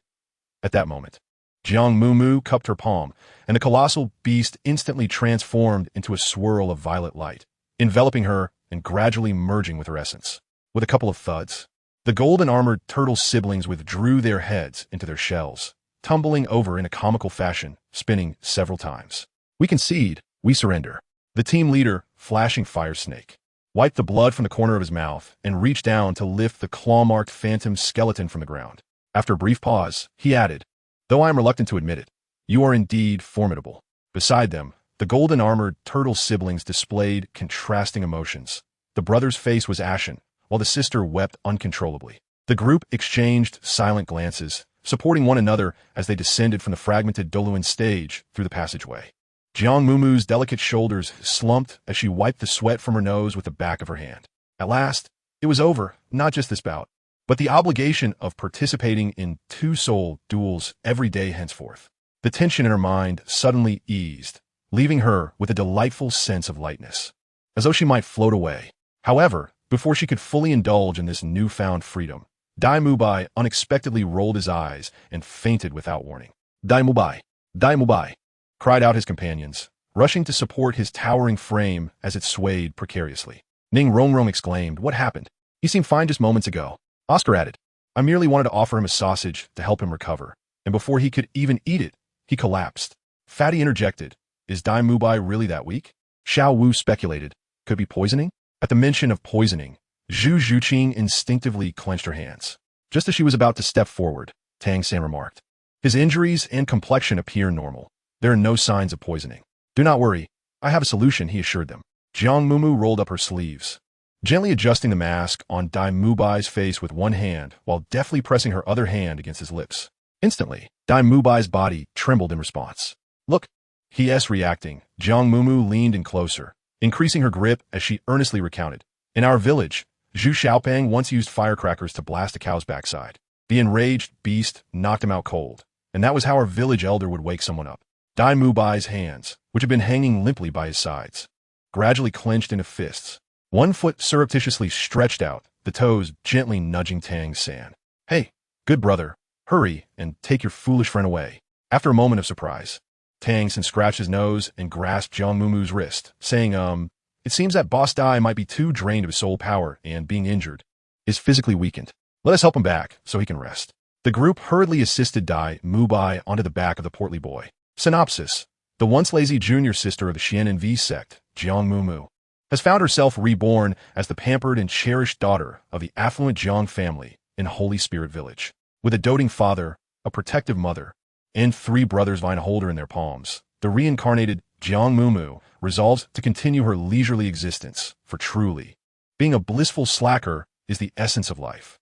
At that moment, Jiang Mumu cupped her palm, and the colossal beast instantly transformed into a swirl of violet light, enveloping her and gradually merging with her essence. With a couple of thuds, the golden-armored turtle siblings withdrew their heads into their shells, tumbling over in a comical fashion, spinning several times. We concede, we surrender. The team leader, flashing fire snake, wiped the blood from the corner of his mouth and reached down to lift the claw-marked phantom skeleton from the ground. After a brief pause, he added, though I am reluctant to admit it, you are indeed formidable. Beside them, the golden-armored turtle siblings displayed contrasting emotions. The brother's face was ashen, while the sister wept uncontrollably. The group exchanged silent glances, supporting one another as they descended from the fragmented Douluo stage through the passageway. Jiang Mumu's delicate shoulders slumped as she wiped the sweat from her nose with the back of her hand. At last, it was over, not just this bout, but the obligation of participating in two-soul duels every day henceforth. The tension in her mind suddenly eased, leaving her with a delightful sense of lightness, as though she might float away. However, before she could fully indulge in this newfound freedom, Dai Mubai unexpectedly rolled his eyes and fainted without warning. Dai Mubai, cried out his companions, rushing to support his towering frame as it swayed precariously. Ning Rongrong exclaimed, what happened? He seemed fine just moments ago. Oscar added, I merely wanted to offer him a sausage to help him recover, and before he could even eat it, he collapsed. Fatty interjected, is Dai Mubai really that weak? Xiao Wu speculated, could be poisoning? At the mention of poisoning, Zhu Zhuqing instinctively clenched her hands. Just as she was about to step forward, Tang San remarked, his injuries and complexion appear normal. There are no signs of poisoning. Do not worry, I have a solution, he assured them. Jiang Mumu rolled up her sleeves, gently adjusting the mask on Dai Mubai's face with one hand while deftly pressing her other hand against his lips. Instantly, Dai Mubai's body trembled in response. Look, he reacting. Jiang Mumu leaned in closer, increasing her grip as she earnestly recounted. In our village, Zhu Xiaopeng once used firecrackers to blast a cow's backside. The enraged beast knocked him out cold, and that was how our village elder would wake someone up. Dai Mubai's hands, which had been hanging limply by his sides, gradually clenched into fists. One foot surreptitiously stretched out, the toes gently nudging Tang San. Hey, good brother, hurry and take your foolish friend away. After a moment of surprise, Tang San scratched his nose and grasped Jiang Mumu's wrist, saying, it seems that Boss Dai might be too drained of his soul power and, being injured, is physically weakened. Let us help him back so he can rest. The group hurriedly assisted Dai Mubai onto the back of the portly boy. Synopsis. The once lazy junior sister of the Xuan Nv Sect, Jiang Mumu, has found herself reborn as the pampered and cherished daughter of the affluent Jiang family in Holy Spirit Village. With a doting father, a protective mother, and 3 brothers vine holder in their palms, the reincarnated Jiang Mumu resolves to continue her leisurely existence, for truly, being a blissful slacker is the essence of life.